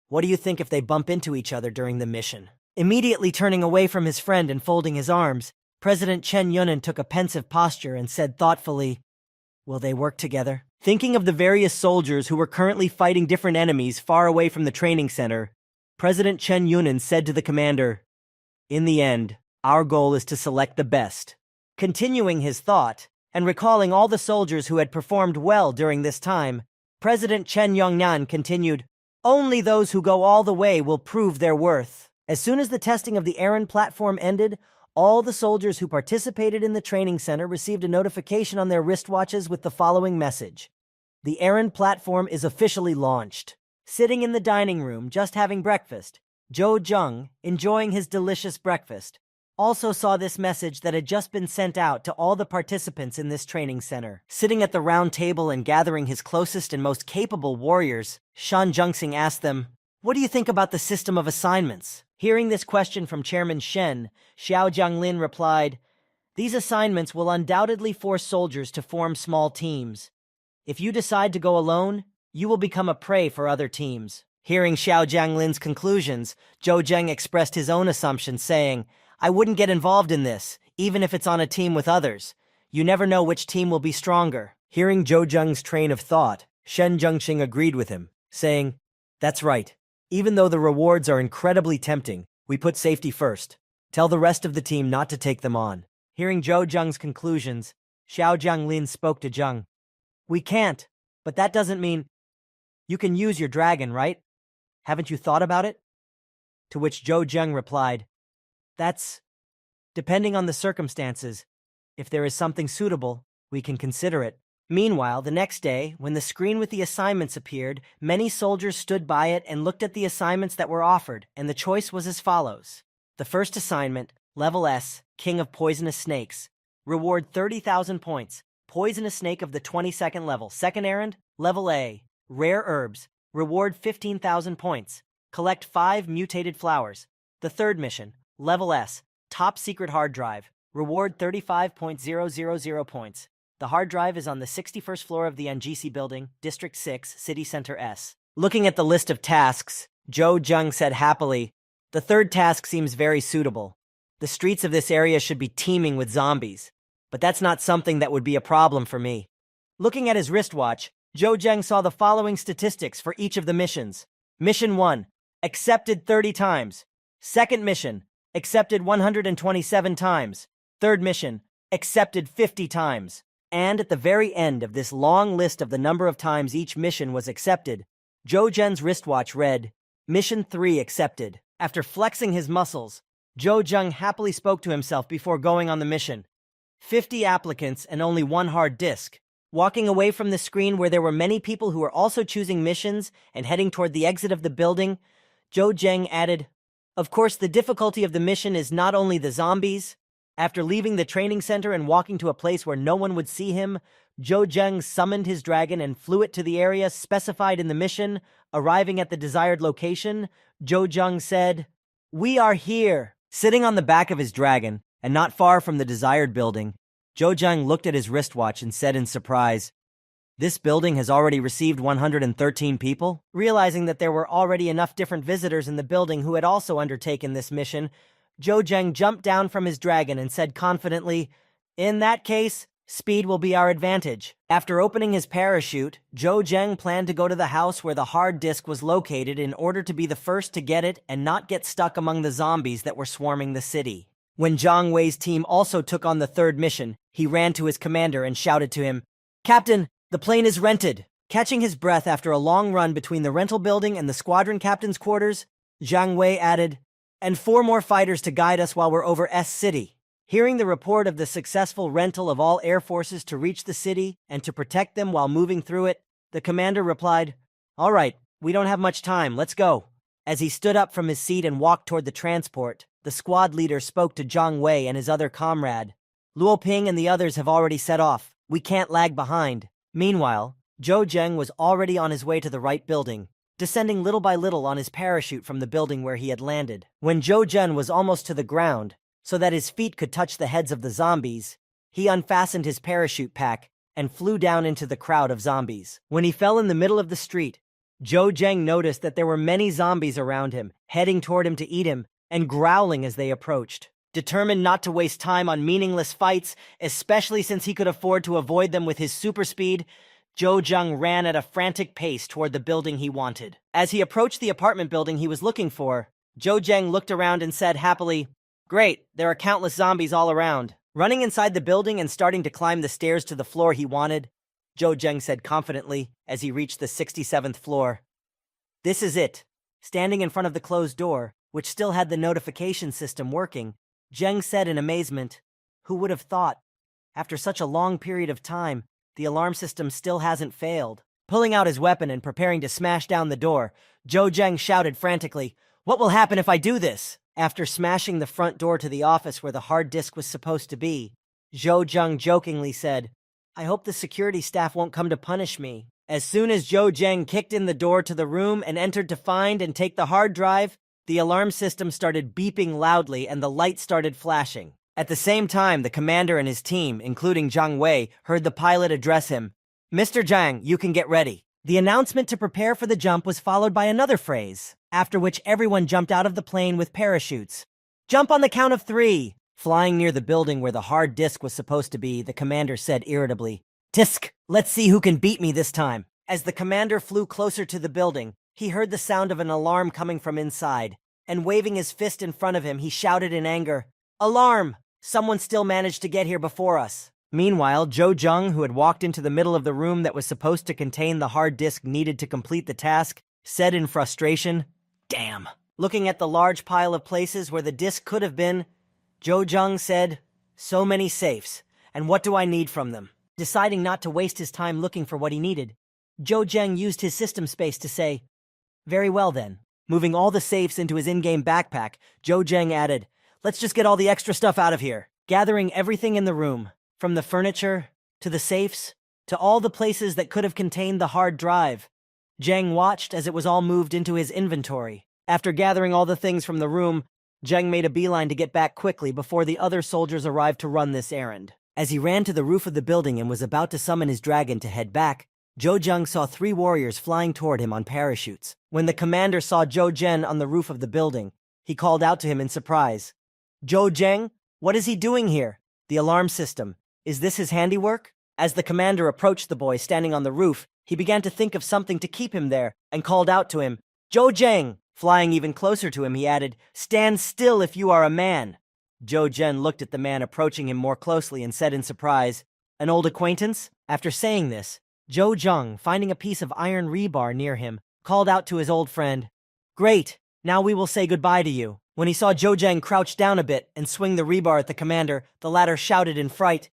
A: "What do you think if they bump into each other during the mission?" Immediately turning away from his friend and folding his arms, President Chen Yunan took a pensive posture and said thoughtfully, "Will they work together?" Thinking of the various soldiers who were currently fighting different enemies far away from the training center, President Chen Yunan said to the commander, "In the end, our goal is to select the best." Continuing his thought, and recalling all the soldiers who had performed well during this time, President Chen Yongnan continued, "Only those who go all the way will prove their worth." As soon as the testing of the Aaron platform ended, all the soldiers who participated in the training center received a notification on their wristwatches with the following message. "The Aaron platform is officially launched." Sitting in the dining room, just having breakfast, Zhou Zheng, enjoying his delicious breakfast, also saw this message that had just been sent out to all the participants in this training center. Sitting at the round table and gathering his closest and most capable warriors, Shan Zhengxing asked them, "What do you think about the system of assignments?" Hearing this question from Chairman Shen, Xiao Jianglin replied, "These assignments will undoubtedly force soldiers to form small teams. If you decide to go alone, you will become a prey for other teams." Hearing Xiao Jianglin's conclusions, Zhou Zheng expressed his own assumption, saying, "I wouldn't get involved in this, even if it's on a team with others. You never know which team will be stronger." Hearing Zhou Zheng's train of thought, Shen Zhengxing agreed with him, saying, "That's right. Even though the rewards are incredibly tempting, we put safety first. Tell the rest of the team not to take them on." Hearing Zhou Zheng's conclusions, Xiao Jianglin spoke to Zheng. "We can't, but that doesn't mean you can use your dragon, right? Haven't you thought about it?" To which Zhou Zheng replied, "That's depending on the circumstances. If there is something suitable, we can consider it." Meanwhile, the next day, when the screen with the assignments appeared, many soldiers stood by it and looked at the assignments that were offered, and the choice was as follows. The first assignment, Level S, King of Poisonous Snakes. Reward 30,000 points. Poisonous Snake of the 22nd level. Second errand, Level A, Rare Herbs. Reward 15,000 points. Collect 5 mutated flowers. The third mission, Level S, Top Secret Hard Drive. Reward 35,000 points. The hard drive is on the 61st floor of the NGC building, District 6, City Center S. Looking at the list of tasks, Jo Jung said happily, "The third task seems very suitable. The streets of this area should be teeming with zombies, but that's not something that would be a problem for me." Looking at his wristwatch, Jo Jung saw the following statistics for each of the missions. Mission 1, accepted 30 times. Second mission, accepted 127 times. Third mission, accepted 50 times. And at the very end of this long list of the number of times each mission was accepted, Jo Jung's wristwatch read, Mission 3 accepted. After flexing his muscles, Jo Jung happily spoke to himself before going on the mission. 50 applicants and only one hard disk. Walking away from the screen where there were many people who were also choosing missions and heading toward the exit of the building, Jo Jung added, "Of course, the difficulty of the mission is not only the zombies." After leaving the training center and walking to a place where no one would see him, Jo Jung summoned his dragon and flew it to the area specified in the mission. Arriving at the desired location, Jo Jung said, "We are here." Sitting on the back of his dragon, and not far from the desired building, Jo Jung looked at his wristwatch and said in surprise, "This building has already received 113 people?" Realizing that there were already enough different visitors in the building who had also undertaken this mission, Jo Jung jumped down from his dragon and said confidently, "In that case, speed will be our advantage." After opening his parachute, Jo Jung planned to go to the house where the hard disk was located in order to be the first to get it and not get stuck among the zombies that were swarming the city. When Zhang Wei's team also took on the third mission, he ran to his commander and shouted to him, "Captain, the plane is rented." Catching his breath after a long run between the rental building and the squadron captain's quarters, Zhang Wei added, "And 4 more fighters to guide us while we're over S City." Hearing the report of the successful rental of all air forces to reach the city and to protect them while moving through it, the commander replied, "All right, we don't have much time, let's go." As he stood up from his seat and walked toward the transport, the squad leader spoke to Zhang Wei and his other comrade. "Luo Ping and the others have already set off. We can't lag behind." Meanwhile, Jo Jung was already on his way to the right building, descending little by little on his parachute from the building where he had landed. When Jo Jung was almost to the ground, so that his feet could touch the heads of the zombies, he unfastened his parachute pack and flew down into the crowd of zombies. When he fell in the middle of the street, Jo Jung noticed that there were many zombies around him, heading toward him to eat him, and growling as they approached. Determined not to waste time on meaningless fights, especially since he could afford to avoid them with his super speed, Jo Jung ran at a frantic pace toward the building he wanted. As he approached the apartment building he was looking for, Jo Jung looked around and said happily, "Great, there are countless zombies all around." Running inside the building and starting to climb the stairs to the floor he wanted, Jo Jung said confidently as he reached the 67th floor, "This is it." Standing in front of the closed door, which still had the notification system working, Jung said in amazement, "Who would have thought? After such a long period of time, the alarm system still hasn't failed." Pulling out his weapon and preparing to smash down the door, Jo Jung shouted frantically, "What will happen if I do this?" After smashing the front door to the office where the hard disk was supposed to be, Jo Jung jokingly said, "I hope the security staff won't come to punish me." As soon as Jo Jung kicked in the door to the room and entered to find and take the hard drive, the alarm system started beeping loudly and the light started flashing. At the same time, the commander and his team, including Zhang Wei, heard the pilot address him, "Mr. Zhang, you can get ready." The announcement to prepare for the jump was followed by another phrase, after which everyone jumped out of the plane with parachutes. "Jump on the count of 3. Flying near the building where the hard disk was supposed to be, the commander said irritably, "Tisk, let's see who can beat me this time." As the commander flew closer to the building, he heard the sound of an alarm coming from inside, and waving his fist in front of him, he shouted in anger, "Alarm! Someone still managed to get here before us." Meanwhile, Jo Jung, who had walked into the middle of the room that was supposed to contain the hard disk needed to complete the task, said in frustration, "Damn." Looking at the large pile of places where the disk could have been, Jo Jung said, "So many safes, and what do I need from them?" Deciding not to waste his time looking for what he needed, Jo Jung used his system space to say, "Very well then." Moving all the safes into his in-game backpack, Jo Jung added, "Let's just get all the extra stuff out of here." Gathering everything in the room, from the furniture, to the safes, to all the places that could have contained the hard drive, Jang watched as it was all moved into his inventory. After gathering all the things from the room, Zheng made a beeline to get back quickly before the other soldiers arrived to run this errand. As he ran to the roof of the building and was about to summon his dragon to head back, Zhou Zheng saw 3 warriors flying toward him on parachutes. When the commander saw Zhou Zhen on the roof of the building, he called out to him in surprise. "Zhou Zheng, what is he doing here? The alarm system. Is this his handiwork?" As the commander approached the boy standing on the roof, he began to think of something to keep him there and called out to him, "Zhou Zheng!" Flying even closer to him, he added, "Stand still if you are a man." Zhou Zhen looked at the man approaching him more closely and said in surprise, "An old acquaintance?" After saying this, Zhou Zheng, finding a piece of iron rebar near him, called out to his old friend, "Great, now we will say goodbye to you." When he saw Zhou Zheng crouch down a bit and swing the rebar at the commander, the latter shouted in fright,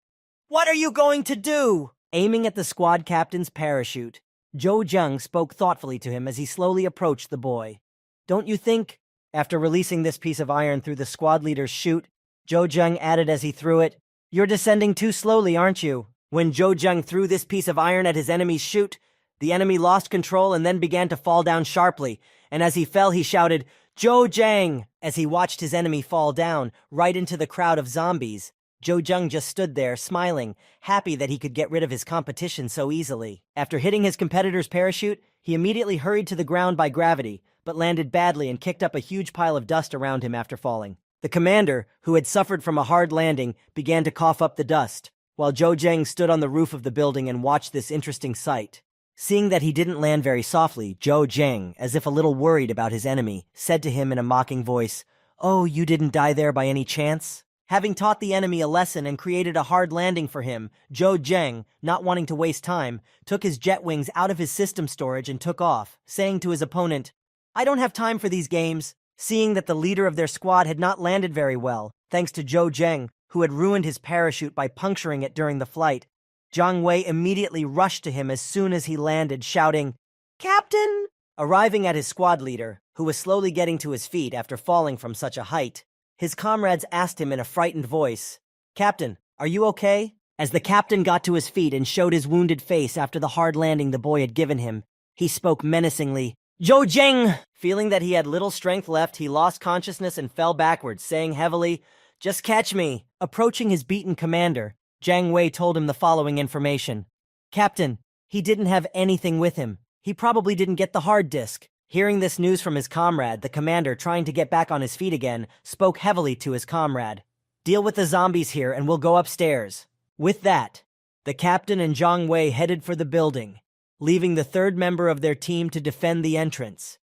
A: "What are you going to do?" Aiming at the squad captain's parachute, Zhou Zheng spoke thoughtfully to him as he slowly approached the boy. "Don't you think?" After releasing this piece of iron through the squad leader's chute, Zhou Zheng added as he threw it, "You're descending too slowly, aren't you?" When Zhou Zheng threw this piece of iron at his enemy's chute, the enemy lost control and then began to fall down sharply, and as he fell he shouted, "Zhou Zheng!" As he watched his enemy fall down, right into the crowd of zombies, Zhou Zheng just stood there, smiling, happy that he could get rid of his competition so easily. After hitting his competitor's parachute, he immediately hurried to the ground by gravity, but landed badly and kicked up a huge pile of dust around him after falling. The commander, who had suffered from a hard landing, began to cough up the dust, while Zhou Zheng stood on the roof of the building and watched this interesting sight. Seeing that he didn't land very softly, Zhou Zheng, as if a little worried about his enemy, said to him in a mocking voice, "Oh, you didn't die there by any chance?" Having taught the enemy a lesson and created a hard landing for him, Zhou Zheng, not wanting to waste time, took his jet wings out of his system storage and took off, saying to his opponent, "I don't have time for these games." Seeing that the leader of their squad had not landed very well, thanks to Zhou Zheng, who had ruined his parachute by puncturing it during the flight, Jiang Wei immediately rushed to him as soon as he landed, shouting, "Captain!" Arriving at his squad leader, who was slowly getting to his feet after falling from such a height, his comrades asked him in a frightened voice, "Captain, are you okay?" As the captain got to his feet and showed his wounded face after the hard landing the boy had given him, he spoke menacingly, "Zhou Zheng!" Feeling that he had little strength left, he lost consciousness and fell backwards, saying heavily, "Just catch me." Approaching his beaten commander, Jiang Wei told him the following information. "Captain, he didn't have anything with him. He probably didn't get the hard disk." Hearing this news from his comrade, the commander, trying to get back on his feet again, spoke heavily to his comrade. "Deal with the zombies here and we'll go upstairs." With that, the captain and Jiang Wei headed for the building, leaving the third member of their team to defend the entrance.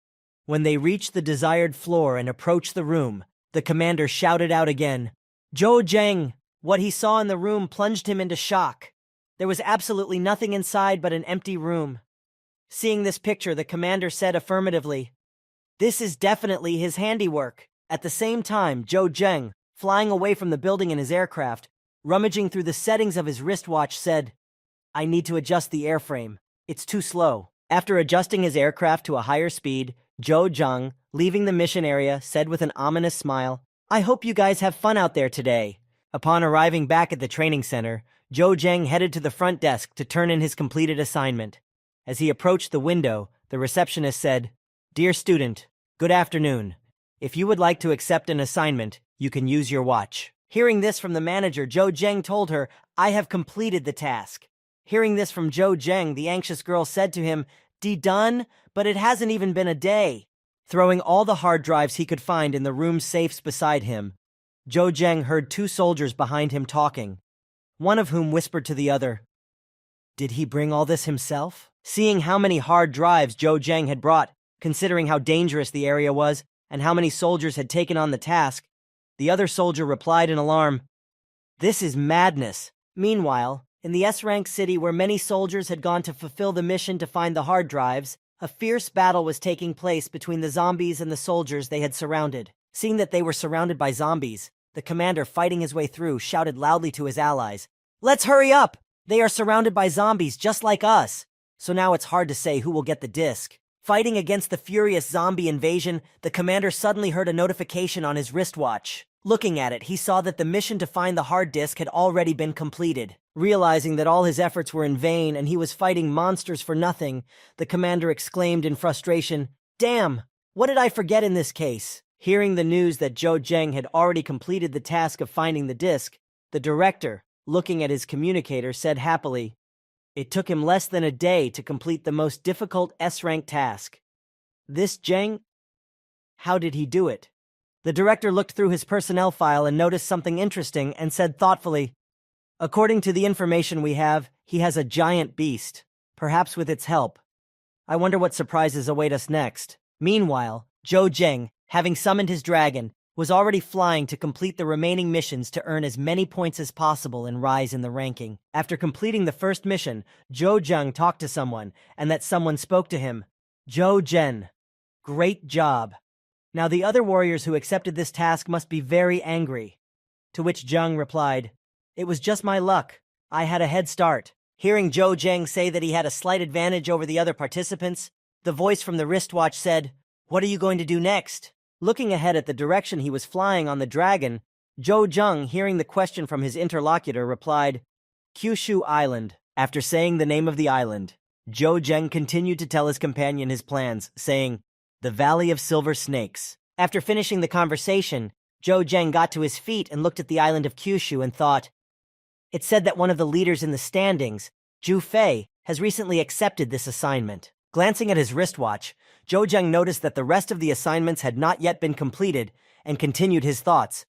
A: When they reached the desired floor and approached the room, the commander shouted out again, "Zhou Zheng!" What he saw in the room plunged him into shock. There was absolutely nothing inside but an empty room. Seeing this picture, the commander said affirmatively, "This is definitely his handiwork." At the same time, Zhou Zheng, flying away from the building in his aircraft, rummaging through the settings of his wristwatch, said, "I need to adjust the airframe. It's too slow." After adjusting his aircraft to a higher speed, Zhou Zheng, leaving the mission area, said with an ominous smile, "I hope you guys have fun out there today." Upon arriving back at the training center, Zhou Zheng headed to the front desk to turn in his completed assignment. As he approached the window, the receptionist said, "Dear student, good afternoon. If you would like to accept an assignment, you can use your watch." Hearing this from the manager, Zhou Zheng told her, "I have completed the task." Hearing this from Zhou Zheng, the anxious girl said to him, "Done? But it hasn't even been a day." Throwing all the hard drives he could find in the room's safes beside him, Zhou Zheng heard 2 soldiers behind him talking, one of whom whispered to the other, "Did he bring all this himself?" Seeing how many hard drives Zhou Zheng had brought, considering how dangerous the area was and how many soldiers had taken on the task, the other soldier replied in alarm, "This is madness." Meanwhile, in the S-rank city where many soldiers had gone to fulfill the mission to find the hard drives, a fierce battle was taking place between the zombies and the soldiers they had surrounded. Seeing that they were surrounded by zombies, the commander, fighting his way through, shouted loudly to his allies, "Let's hurry up! They are surrounded by zombies just like us." So now it's hard to say who will get the disc. Fighting against the furious zombie invasion, the commander suddenly heard a notification on his wristwatch. Looking at it, he saw that the mission to find the hard disk had already been completed. Realizing that all his efforts were in vain and he was fighting monsters for nothing, the commander exclaimed in frustration, "Damn! What did I forget in this case?" Hearing the news that Zhou Zheng had already completed the task of finding the disc, the director, looking at his communicator, said happily, "It took him less than a day to complete the most difficult S-rank task. This Zheng? How did he do it?" The director looked through his personnel file and noticed something interesting and said thoughtfully, "According to the information we have, he has a giant beast, perhaps with its help. I wonder what surprises await us next." Meanwhile, Zhou Zheng, having summoned his dragon, was already flying to complete the remaining missions to earn as many points as possible and rise in the ranking. After completing the first mission, Zhou Zheng talked to someone, and that someone spoke to him. "Zhou Zhen, great job. Now the other warriors who accepted this task must be very angry." To which Zheng replied, "It was just my luck. I had a head start." Hearing Zhou Zheng say that he had a slight advantage over the other participants, the voice from the wristwatch said, "What are you going to do next?" Looking ahead at the direction he was flying on the dragon, Zhou Zheng, hearing the question from his interlocutor, replied, "Kyushu Island." After saying the name of the island, Zhou Zheng continued to tell his companion his plans, saying, "The Valley of Silver Snakes." After finishing the conversation, Zhou Zheng got to his feet and looked at the island of Kyushu and thought, "It said that one of the leaders in the standings, Zhu Fei, has recently accepted this assignment." Glancing at his wristwatch, Zhou Zheng noticed that the rest of the assignments had not yet been completed and continued his thoughts.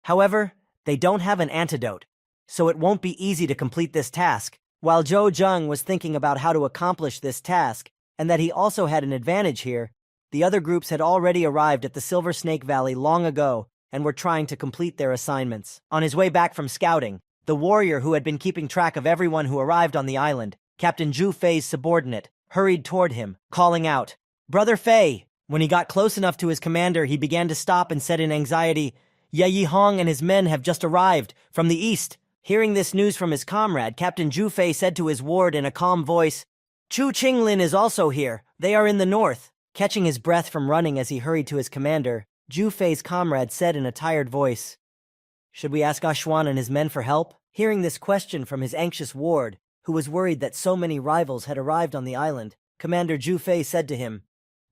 A: However, they don't have an antidote, so it won't be easy to complete this task. While Zhou Zheng was thinking about how to accomplish this task, and that he also had an advantage here, the other groups had already arrived at the Silver Snake Valley long ago and were trying to complete their assignments. On his way back from scouting, the warrior who had been keeping track of everyone who arrived on the island, Captain Zhu Fei's subordinate, hurried toward him, calling out, "Brother Fei!" When he got close enough to his commander, he began to stop and said in anxiety, "Ye Yihong and his men have just arrived, from the east." Hearing this news from his comrade, Captain Zhu Fei said to his ward in a calm voice, "Chu Qinglin is also here. They are in the north." Catching his breath from running as he hurried to his commander, Zhu Fei's comrade said in a tired voice, "Should we ask Ashwan and his men for help?" Hearing this question from his anxious ward, who was worried that so many rivals had arrived on the island, Commander Zhu Fei said to him,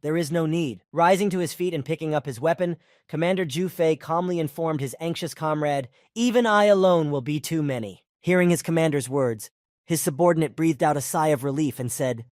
A: "There is no need." Rising to his feet and picking up his weapon, Commander Zhu Fei calmly informed his anxious comrade, "Even I alone will be too many." Hearing his commander's words, his subordinate breathed out a sigh of relief and said,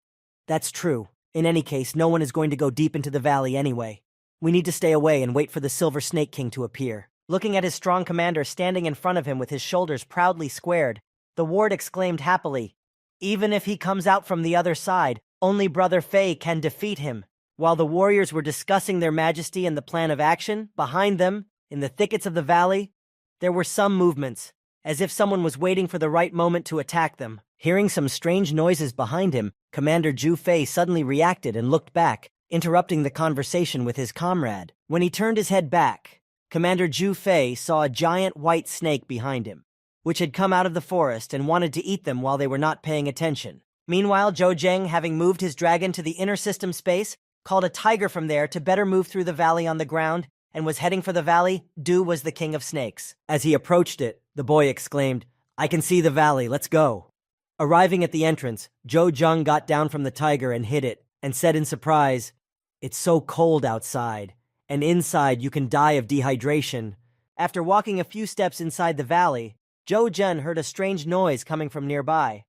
A: "That's true. In any case, no one is going to go deep into the valley anyway. We need to stay away and wait for the Silver Snake King to appear." Looking at his strong commander standing in front of him with his shoulders proudly squared, the ward exclaimed happily, "Even if he comes out from the other side, only Brother Fei can defeat him." While the warriors were discussing their majesty and the plan of action, behind them, in the thickets of the valley, there were some movements, as if someone was waiting for the right moment to attack them. Hearing some strange noises behind him, Commander Zhu Fei suddenly reacted and looked back, interrupting the conversation with his comrade. When he turned his head back, Commander Zhu Fei saw a giant white snake behind him, which had come out of the forest and wanted to eat them while they were not paying attention. Meanwhile, Zhou Zheng, having moved his dragon to the inner system space, called a tiger from there to better move through the valley on the ground, and was heading for the valley. Du was the king of snakes. As he approached it, the boy exclaimed, "I can see the valley, let's go." Arriving at the entrance, Zhou Zheng got down from the tiger and hit it, and said in surprise, "It's so cold outside, and inside you can die of dehydration." After walking a few steps inside the valley, Zhou Zhen heard a strange noise coming from nearby.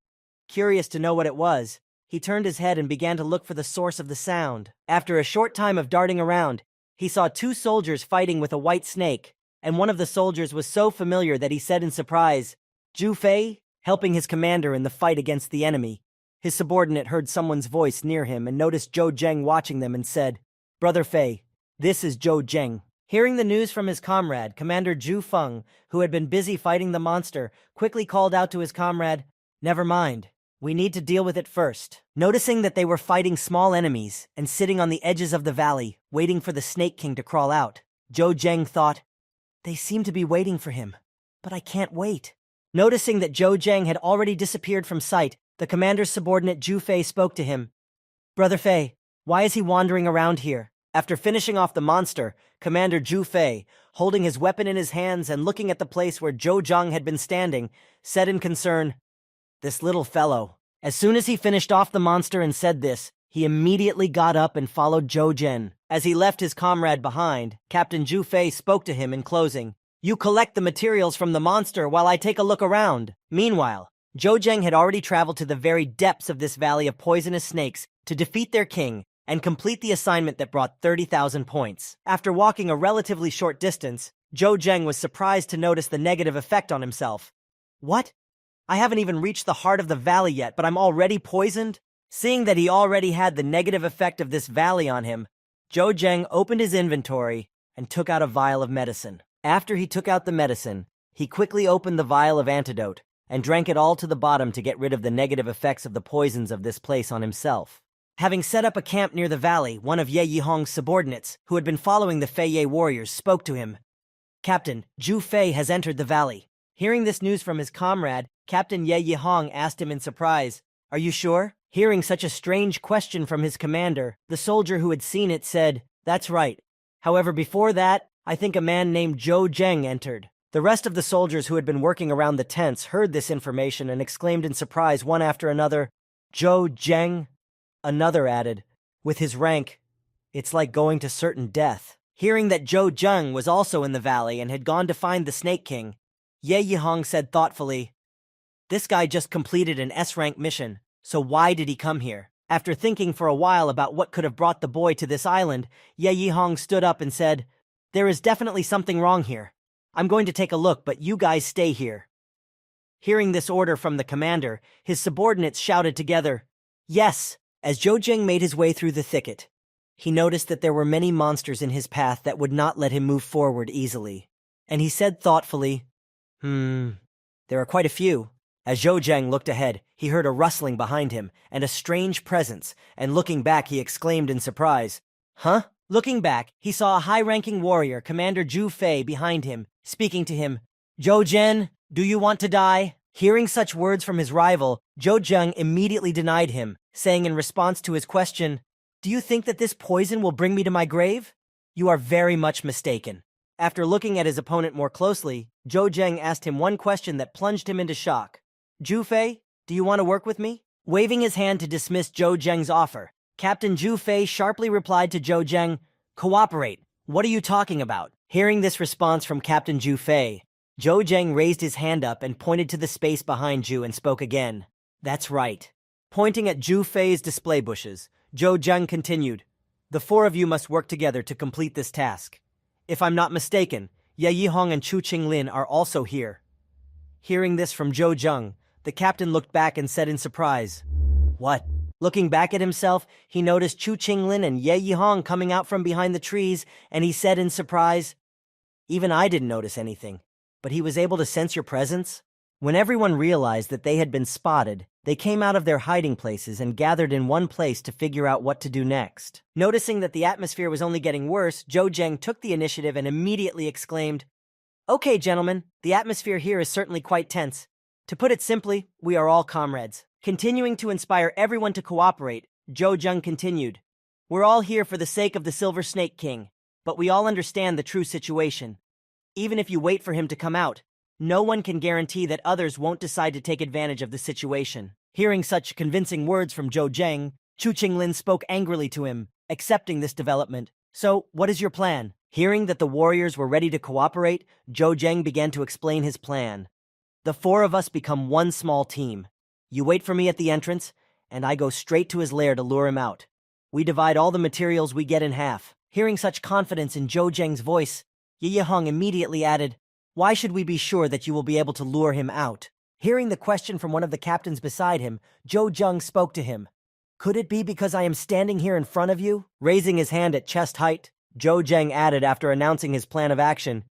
A: Curious to know what it was, he turned his head and began to look for the source of the sound. After a short time of darting around, he saw two soldiers fighting with a white snake, and one of the soldiers was so familiar that he said in surprise, "Zhu Fei?" helping his commander in the fight against the enemy. His subordinate heard someone's voice near him and noticed Zhou Zheng watching them and said, "Brother Fei, this is Zhou Zheng." Hearing the news from his comrade, Commander Zhu Feng, who had been busy fighting the monster, quickly called out to his comrade, "Never mind. We need to deal with it first." Noticing that they were fighting small enemies and sitting on the edges of the valley, waiting for the Snake King to crawl out, Zhou Zheng thought, "They seem to be waiting for him, but I can't wait." Noticing that Zhou Zheng had already disappeared from sight, the commander's subordinate Zhu Fei spoke to him. "Brother Fei, why is he wandering around here?" After finishing off the monster, Commander Zhu Fei, holding his weapon in his hands and looking at the place where Zhou Zheng had been standing, said in concern, "This little fellow." As soon as he finished off the monster and said this, He immediately got up and followed Zhou Zhen. As he left his comrade behind, Captain Zhu Fei spoke to him in closing. You collect the materials from the monster while I take a look around. Meanwhile, Zhou Zhen had already traveled to the very depths of this valley of poisonous snakes to defeat their king and complete the assignment that brought 30,000 points. After walking a relatively short distance, Zhou Zhen was surprised to notice the negative effect on himself. What? I haven't even reached the heart of the valley yet, but I'm already poisoned? Seeing that he already had the negative effect of this valley on him, Zhou Zhen opened his inventory and took out a vial of medicine. After he took out the medicine, he quickly opened the vial of antidote and drank it all to the bottom to get rid of the negative effects of the poisons of this place on himself. Having set up a camp near the valley, one of Ye Yihong's subordinates, who had been following the Fei Ye warriors, spoke to him. Captain, Zhu Fei has entered the valley. Hearing this news from his comrade, Captain Ye Yihong asked him in surprise, Are you sure? Hearing such a strange question from his commander, the soldier who had seen it said, That's right. However, before that, I think a man named Zhou Zhen entered. The rest of the soldiers who had been working around the tents heard this information and exclaimed in surprise one after another, Zhou Zhen? Another added, With his rank, it's like going to certain death. Hearing that Zhou Zhen was also in the valley and had gone to find the Snake King, Ye Yihong said thoughtfully, This guy just completed an S-rank mission, so why did he come here? After thinking for a while about what could have brought the boy to this island, Ye Yihong stood up and said, There is definitely something wrong here. I'm going to take a look, but you guys stay here. Hearing this order from the commander, his subordinates shouted together, Yes! As Zhou Zhen made his way through the thicket, he noticed that there were many monsters in his path that would not let him move forward easily. And he said thoughtfully, There are quite a few. As Zhou Zhen looked ahead, he heard a rustling behind him and a strange presence, and looking back he exclaimed in surprise, Huh? Looking back, he saw a high-ranking warrior, Commander Zhu Fei, behind him, speaking to him. Zhou Zhen, do you want to die? Hearing such words from his rival, Zhou Zhen immediately denied him, saying in response to his question, Do you think that this poison will bring me to my grave? You are very much mistaken. After looking at his opponent more closely, Zhou Zhen asked him one question that plunged him into shock. Zhu Fei, do you want to work with me? Waving his hand to dismiss Zhou Zhen's offer, Captain Zhu Fei sharply replied to Zhou Zhen, Cooperate. What are you talking about? Hearing this response from Captain Zhu Fei, Zhou Zhen raised his hand up and pointed to the space behind Zhu and spoke again. That's right. Pointing at Zhu Fei's display bushes, Zhou Zhen continued, The four of you must work together to complete this task. If I'm not mistaken, Ye Yihong and Chu Qinglin are also here. Hearing this from Zhou Zhen, the captain looked back and said in surprise, What? Looking back at himself, he noticed Chu Qinglin and Ye Yihong coming out from behind the trees, and he said in surprise, Even I didn't notice anything, but he was able to sense your presence? When everyone realized that they had been spotted, they came out of their hiding places and gathered in one place to figure out what to do next. Noticing that the atmosphere was only getting worse, Zhou Zhen took the initiative and immediately exclaimed, Okay, gentlemen, the atmosphere here is certainly quite tense. To put it simply, we are all comrades. Continuing to inspire everyone to cooperate, Zhou Zhen continued, We're all here for the sake of the Silver Snake King, but we all understand the true situation. Even if you wait for him to come out, no one can guarantee that others won't decide to take advantage of the situation. Hearing such convincing words from Zhou Zhen, Chu Qinglin spoke angrily to him, accepting this development. So, what is your plan? Hearing that the warriors were ready to cooperate, Zhou Zhen began to explain his plan. The four of us become one small team. You wait for me at the entrance, and I go straight to his lair to lure him out. We divide all the materials we get in half. Hearing such confidence in Zhou Zhen's voice, Ye Yihong immediately added, Why should we be sure that you will be able to lure him out? Hearing the question from one of the captains beside him, Zhou Zhen spoke to him. Could it be because I am standing here in front of you? Raising his hand at chest height, Zhou Zhen added after announcing his plan of action,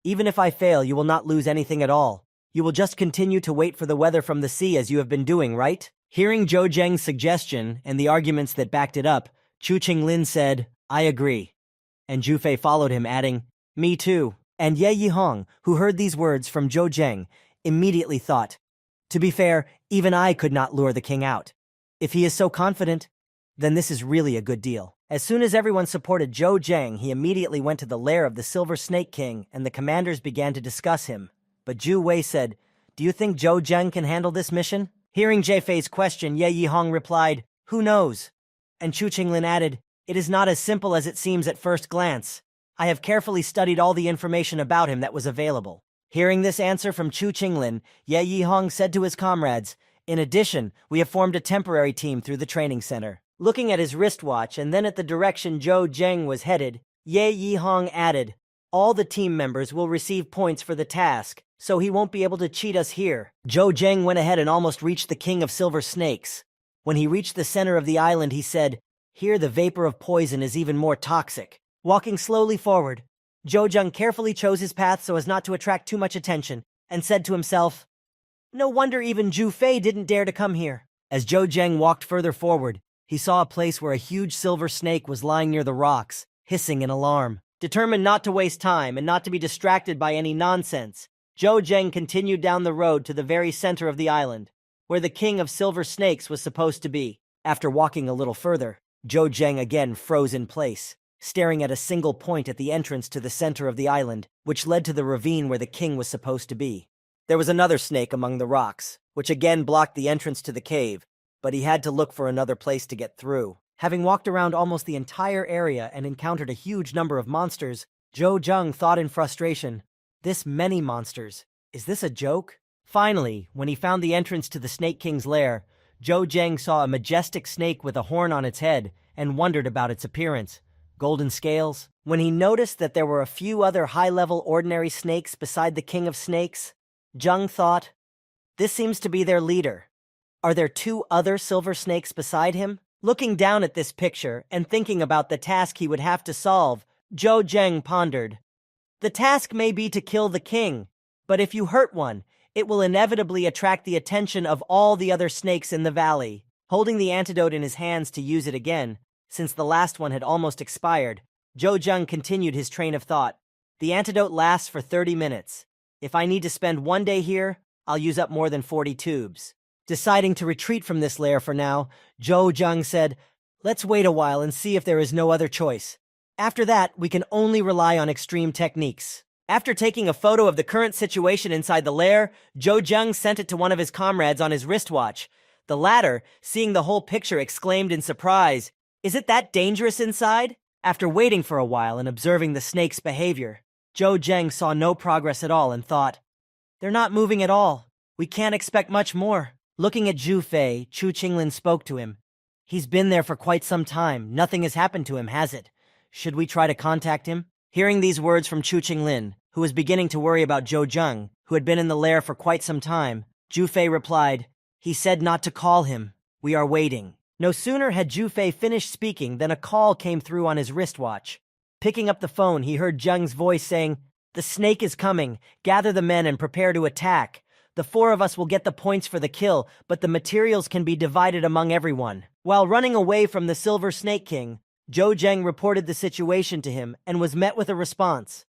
A: Even if I fail, you will not lose anything at all. You will just continue to wait for the weather from the sea as you have been doing, right? Hearing Zhou Zhen's suggestion and the arguments that backed it up, Chu Qinglin said, I agree. And Zhu Fei followed him, adding, Me too. And Ye Yihong, who heard these words from Zhou Zhen, immediately thought, To be fair, even I could not lure the king out. If he is so confident, then this is really a good deal. As soon as everyone supported Zhou Zhen, he immediately went to the lair of the Silver Snake King, and the commanders began to discuss him. But Zhu Wei said, Do you think Zhou Zhen can handle this mission? Hearing Zhe Fei's question, Ye Yihong replied, Who knows? And Chu Qinglin added, "It is not as simple as it seems at first glance. I have carefully studied all the information about him that was available." Hearing this answer from Chu Qinglin, Ye Yihong said to his comrades, "In addition, we have formed a temporary team through the training center." Looking at his wristwatch and then at the direction Zhou Zheng was headed, Ye Yihong added, "All the team members will receive points for the task, so he won't be able to cheat us here." Zhou Zheng went ahead and almost reached the King of Silver Snakes. When he reached the center of the island, he said, "Here the vapor of poison is even more toxic." Walking slowly forward, Zhou Zheng carefully chose his path so as not to attract too much attention, and said to himself, "No wonder even Zhu Fei didn't dare to come here." As Zhou Zheng walked further forward, he saw a place where a huge silver snake was lying near the rocks, hissing in alarm. Determined not to waste time and not to be distracted by any nonsense, Zhou Zheng continued down the road to the very center of the island, where the King of Silver Snakes was supposed to be. After walking a little further, Zhou Zheng again froze in place, staring at a single point at the entrance to the center of the island, which led to the ravine where the king was supposed to be. There was another snake among the rocks, which again blocked the entrance to the cave, but he had to look for another place to get through. Having walked around almost the entire area and encountered a huge number of monsters, Zhou Zheng thought in frustration, "This many monsters, is this a joke?" Finally, when he found the entrance to the Snake King's lair, Zhou Zheng saw a majestic snake with a horn on its head and wondered about its appearance. Golden scales. When he noticed that there were a few other high-level ordinary snakes beside the King of Snakes, Zheng thought, "This seems to be their leader. Are there 2 other silver snakes beside him?" Looking down at this picture and thinking about the task he would have to solve, Zhou Zheng pondered. The task may be to kill the king, but if you hurt one, it will inevitably attract the attention of all the other snakes in the valley. Holding the antidote in his hands to use it again, since the last one had almost expired, Zhou Zheng continued his train of thought. The antidote lasts for 30 minutes. If I need to spend 1 day here, I'll use up more than 40 tubes. Deciding to retreat from this lair for now, Zhou Zheng said, "Let's wait a while and see if there is no other choice. After that, we can only rely on extreme techniques." After taking a photo of the current situation inside the lair, Zhou Zheng sent it to one of his comrades on his wristwatch. The latter, seeing the whole picture, exclaimed in surprise, "Is it that dangerous inside?" After waiting for a while and observing the snake's behavior, Zhou Zheng saw no progress at all and thought, "They're not moving at all. We can't expect much more." Looking at Zhu Fei, Chu Qinglin spoke to him. "He's been there for quite some time. Nothing has happened to him, has it? Should we try to contact him?" Hearing these words from Chu Qinglin, who was beginning to worry about Zhou Zheng, who had been in the lair for quite some time, Zhu Fei replied, "He said not to call him. We are waiting." No sooner had Zhu Fei finished speaking than a call came through on his wristwatch. Picking up the phone, he heard Zheng's voice saying, "The snake is coming. Gather the men and prepare to attack. The 4 of us will get the points for the kill, but the materials can be divided among everyone." While running away from the Silver Snake King, Zhou Zheng reported the situation to him and was met with a response.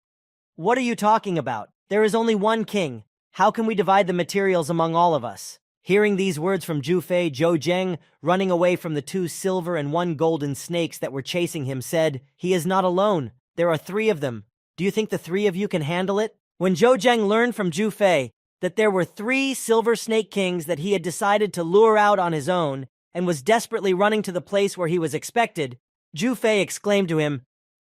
A: "What are you talking about? There is only one king. How can we divide the materials among all of us?" Hearing these words from Zhu Fei, Zhou Zheng, running away from the 2 silver and 1 golden snakes that were chasing him, said, "He is not alone. There are 3 of them. Do you think the 3 of you can handle it?" When Zhou Zheng learned from Zhu Fei that there were 3 silver snake kings that he had decided to lure out on his own and was desperately running to the place where he was expected, Zhu Fei exclaimed to him,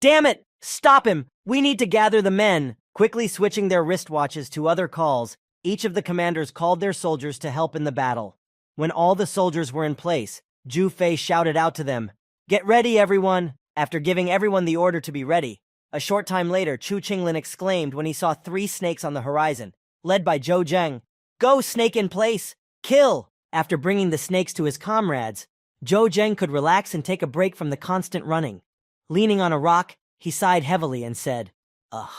A: "Damn it! Stop him! We need to gather the men!" Quickly switching their wristwatches to other calls, each of the commanders called their soldiers to help in the battle. When all the soldiers were in place, Zhu Fei shouted out to them, "Get ready, everyone!" After giving everyone the order to be ready, a short time later, Chu Qinglin exclaimed when he saw 3 snakes on the horizon, led by Zhou Zheng, "Go, snake in place! Kill!" After bringing the snakes to his comrades, Zhou Zheng could relax and take a break from the constant running. Leaning on a rock, he sighed heavily and said, "Ugh."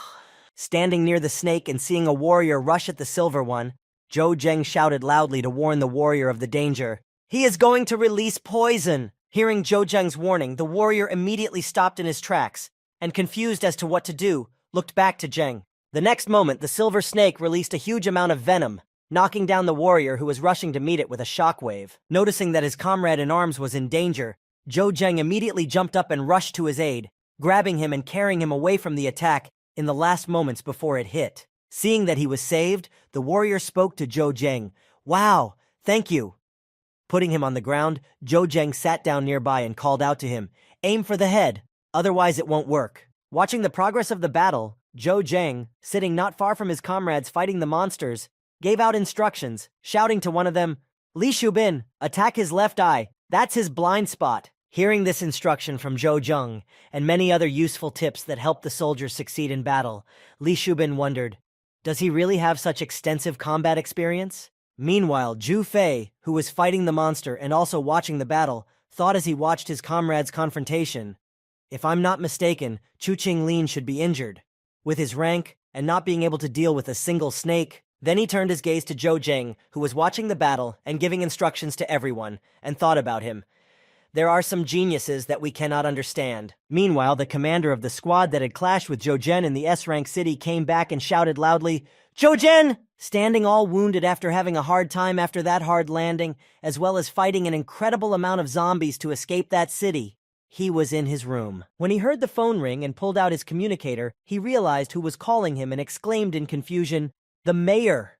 A: Standing near the snake and seeing a warrior rush at the silver one, Zhou Zheng shouted loudly to warn the warrior of the danger. "He is going to release poison!" Hearing Zhou Zheng's warning, the warrior immediately stopped in his tracks, and confused as to what to do, looked back to Zheng. The next moment, the silver snake released a huge amount of venom, knocking down the warrior who was rushing to meet it with a shockwave. Noticing that his comrade in arms was in danger, Zhou Zheng immediately jumped up and rushed to his aid, grabbing him and carrying him away from the attack in the last moments before it hit. Seeing that he was saved, the warrior spoke to Zhou Zheng. "Wow, thank you. Putting him on the ground, Zhou Zheng sat down nearby and called out to him, "Aim for the head, otherwise it won't work." Watching the progress of the battle, Zhou Zheng, sitting not far from his comrades fighting the monsters, gave out instructions, shouting to one of them, "Li Shubin, attack his left eye, that's his blind spot." Hearing this instruction from Zhou Zheng and many other useful tips that helped the soldiers succeed in battle, Li Shubin wondered, does he really have such extensive combat experience? Meanwhile, Zhu Fei, who was fighting the monster and also watching the battle, thought as he watched his comrades' confrontation, if I'm not mistaken, Chu Qinglin should be injured. With his rank and not being able to deal with a single snake, then he turned his gaze to Zhou Zheng, who was watching the battle and giving instructions to everyone, and thought about him. There are some geniuses that we cannot understand. Meanwhile, the commander of the squad that had clashed with Zhou Zhen in the S-rank city came back and shouted loudly, "Zhou Zhen!" Standing all wounded after having a hard time after that hard landing, as well as fighting an incredible amount of zombies to escape that city. He was in his room. When he heard the phone ring and pulled out his communicator, he realized who was calling him and exclaimed in confusion, "The mayor!"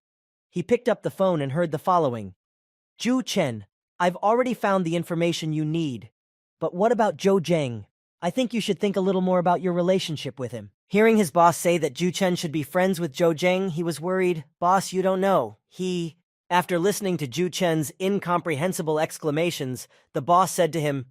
A: He picked up the phone and heard the following. "Zhu Chen, I've already found the information you need. But what about Zhou Zheng? I think you should think a little more about your relationship with him." Hearing his boss say that Zhu Chen should be friends with Zhou Zheng, he was worried. "Boss, you don't know. After listening to Zhu Chen's incomprehensible exclamations, the boss said to him,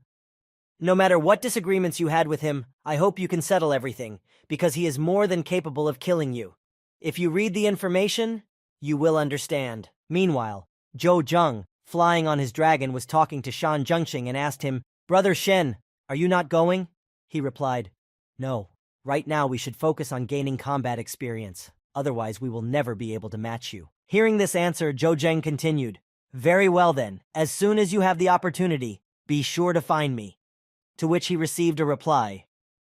A: "No matter what disagreements you had with him, I hope you can settle everything, because he is more than capable of killing you. If you read the information, you will understand." Meanwhile, Zhou Zheng, flying on his dragon, was talking to Shan Zhengxing and asked him, "Brother Shen, are you not going?" He replied, "No. Right now we should focus on gaining combat experience. Otherwise we will never be able to match you." Hearing this answer, Zhou Zheng continued, "Very well then. As soon as you have the opportunity, be sure to find me." To which he received a reply,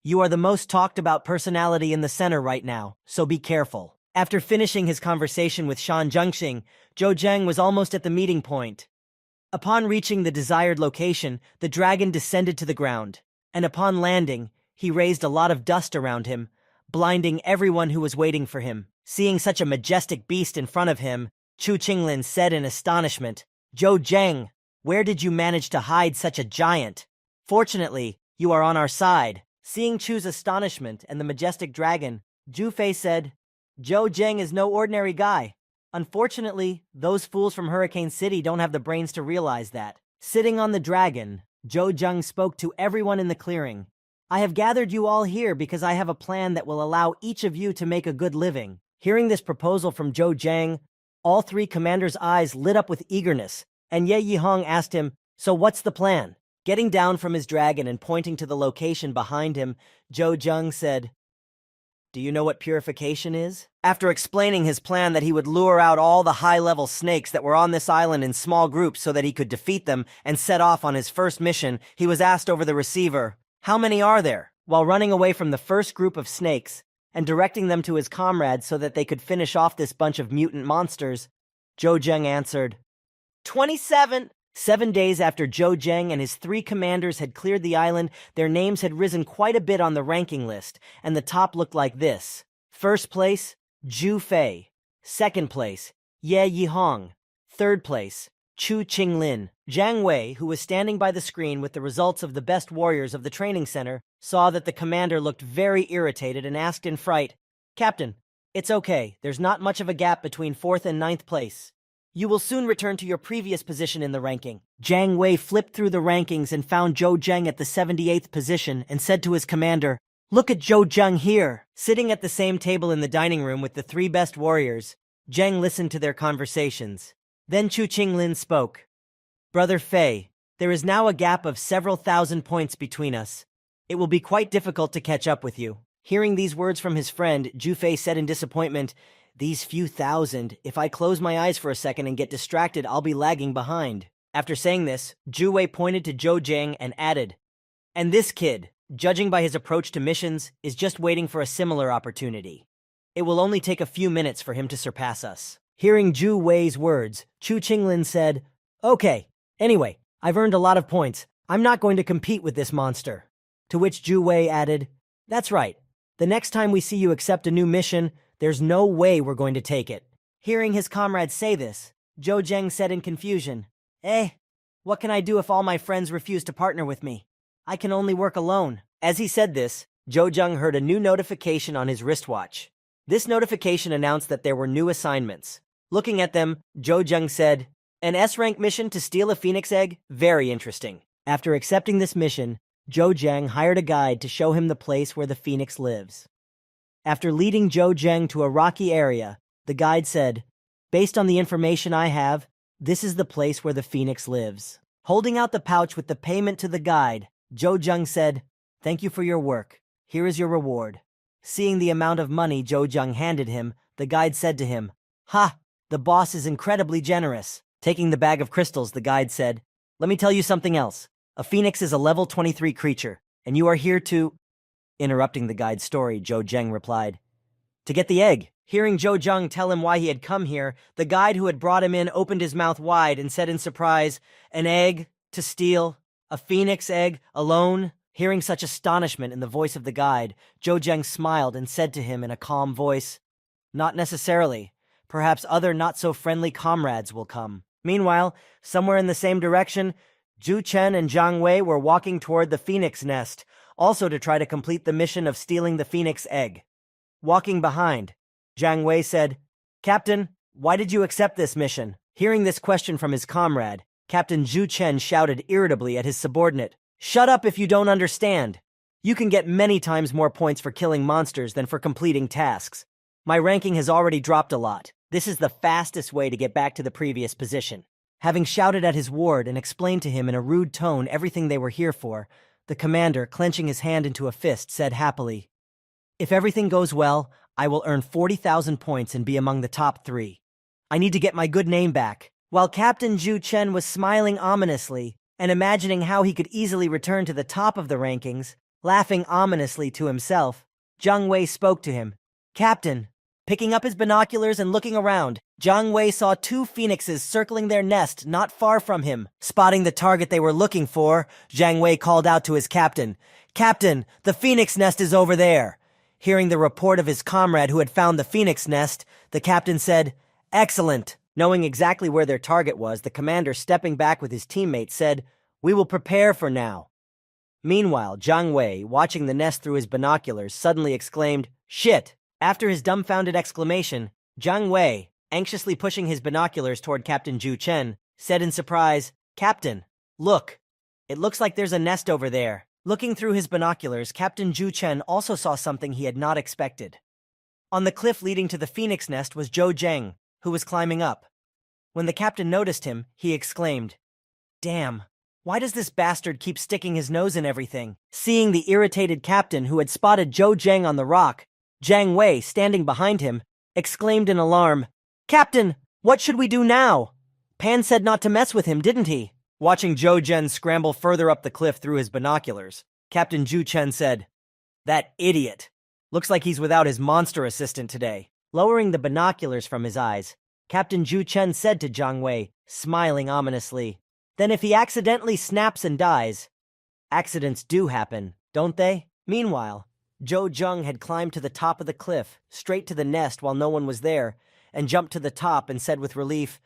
A: "You are the most talked about personality in the center right now, so be careful." After finishing his conversation with Shan Zhengxing, Zhou Zheng was almost at the meeting point. Upon reaching the desired location, the dragon descended to the ground, and upon landing, he raised a lot of dust around him, blinding everyone who was waiting for him. Seeing such a majestic beast in front of him, Chu Qinglin said in astonishment, "Zhou Zheng, where did you manage to hide such a giant? Fortunately, you are on our side." Seeing Chu's astonishment and the majestic dragon, Zhu Fei said, "Zhou Zheng is no ordinary guy. Unfortunately, those fools from Hurricane City don't have the brains to realize that." Sitting on the dragon, Zhou Zheng spoke to everyone in the clearing. "I have gathered you all here because I have a plan that will allow each of you to make a good living." Hearing this proposal from Zhou Zheng, all three commanders' eyes lit up with eagerness, and Ye Yihong asked him, "So what's the plan?" Getting down from his dragon and pointing to the location behind him, Zhou Zheng said, "Do you know what purification is?" After explaining his plan that he would lure out all the high-level snakes that were on this island in small groups so that he could defeat them and set off on his first mission, he was asked over the receiver, "How many are there?" While running away from the first group of snakes and directing them to his comrades so that they could finish off this bunch of mutant monsters, Zhou Zheng answered, 27. 7 days after Zhou Zheng and his 3 commanders had cleared the island, their names had risen quite a bit on the ranking list, and the top looked like this. First place, Zhu Fei. Second place, Ye Yihong. Third place, Chu Qinglin. Zhang Wei, who was standing by the screen with the results of the best warriors of the training center, saw that the commander looked very irritated and asked in fright, "Captain, it's okay, there's not much of a gap between 4th and 9th place. You will soon return to your previous position in the ranking." Zhang Wei flipped through the rankings and found Zhou Zheng at the 78th position and said to his commander, "Look at Zhou Zheng here." Sitting at the same table in the dining room with the 3 best warriors, Zheng listened to their conversations. Then Chu Qinglin spoke. "Brother Fei, there is now a gap of several thousand points between us. It will be quite difficult to catch up with you." Hearing these words from his friend, Zhu Fei said in disappointment, "These few thousand, if I close my eyes for a second and get distracted, I'll be lagging behind." After saying this, Zhu Wei pointed to Zhou Zheng and added, "And this kid, judging by his approach to missions, is just waiting for a similar opportunity. It will only take a few minutes for him to surpass us." Hearing Zhu Wei's words, Chu Qinglin said, "Okay, anyway, I've earned a lot of points. I'm not going to compete with this monster." To which Zhu Wei added, "That's right. The next time we see you accept a new mission, there's no way we're going to take it." Hearing his comrades say this, Zhou Zheng said in confusion, What can I do if all my friends refuse to partner with me? I can only work alone. As he said this, Jo Jung heard a new notification on his wristwatch. This notification announced that there were new assignments. Looking at them, Jo Jung said, "An S-rank mission to steal a phoenix egg? Very interesting." After accepting this mission, Jo Jung hired a guide to show him the place where the phoenix lives. After leading Jo Jung to a rocky area, the guide said, "Based on the information I have, this is the place where the phoenix lives." Holding out the pouch with the payment to the guide, Jo Jung said, "Thank you for your work. Here is your reward." Seeing the amount of money Jo Jung handed him, the guide said to him, "Ha! The boss is incredibly generous." Taking the bag of crystals, the guide said, "Let me tell you something else. A phoenix is a level 23 creature, and you are here to—" Interrupting the guide's story, Jo Jung replied, "To get the egg." Hearing Jo Jung tell him why he had come here, the guide who had brought him in opened his mouth wide and said in surprise, "An egg to steal? A phoenix egg alone?" Hearing such astonishment in the voice of the guide, Jo Jung smiled and said to him in a calm voice, "Not necessarily. Perhaps other not-so-friendly comrades will come." Meanwhile, somewhere in the same direction, Ju Chen and Jiang Wei were walking toward the phoenix nest, also to try to complete the mission of stealing the phoenix egg. Walking behind, Jiang Wei said, "Captain, why did you accept this mission?" Hearing this question from his comrade, Captain Ju Chen shouted irritably at his subordinate, "Shut up if you don't understand! You can get many times more points for killing monsters than for completing tasks. My ranking has already dropped a lot. This is the fastest way to get back to the previous position." Having shouted at his ward and explained to him in a rude tone everything they were here for, the commander, clenching his hand into a fist, said happily, "If everything goes well, I will earn 40,000 points and be among the top 3. I need to get my good name back." While Captain Ju Chen was smiling ominously and imagining how he could easily return to the top of the rankings, laughing ominously to himself, Jiang Wei spoke to him. "Captain." Picking up his binoculars and looking around, Jiang Wei saw 2 phoenixes circling their nest not far from him. Spotting the target they were looking for, Jiang Wei called out to his captain, "Captain, the phoenix nest is over there." Hearing the report of his comrade who had found the phoenix nest, the captain said, "Excellent." Knowing exactly where their target was, the commander, stepping back with his teammates, said, "We will prepare for now." Meanwhile, Jiang Wei, watching the nest through his binoculars, suddenly exclaimed, "Shit!" After his dumbfounded exclamation, Jiang Wei, anxiously pushing his binoculars toward Captain Ju Chen, said in surprise, "Captain, look. It looks like there's a nest over there." Looking through his binoculars, Captain Ju Chen also saw something he had not expected. On the cliff leading to the phoenix nest was Jo Jung, who was climbing up. When the captain noticed him, he exclaimed, "Damn, why does this bastard keep sticking his nose in everything?" Seeing the irritated captain who had spotted Jo Jung on the rock, Jiang Wei, standing behind him, exclaimed in alarm, "Captain, what should we do now? Pan said not to mess with him, didn't he?" Watching Jo Jung scramble further up the cliff through his binoculars, Captain Ju Chen said, "That idiot. Looks like he's without his monster assistant today." Lowering the binoculars from his eyes, Captain Ju Chen said to Jiang Wei, smiling ominously, "Then if he accidentally snaps and dies—" Accidents do happen, don't they? Meanwhile, Jo Jung had climbed to the top of the cliff, straight to the nest while no one was there, and jumped to the top and said with relief,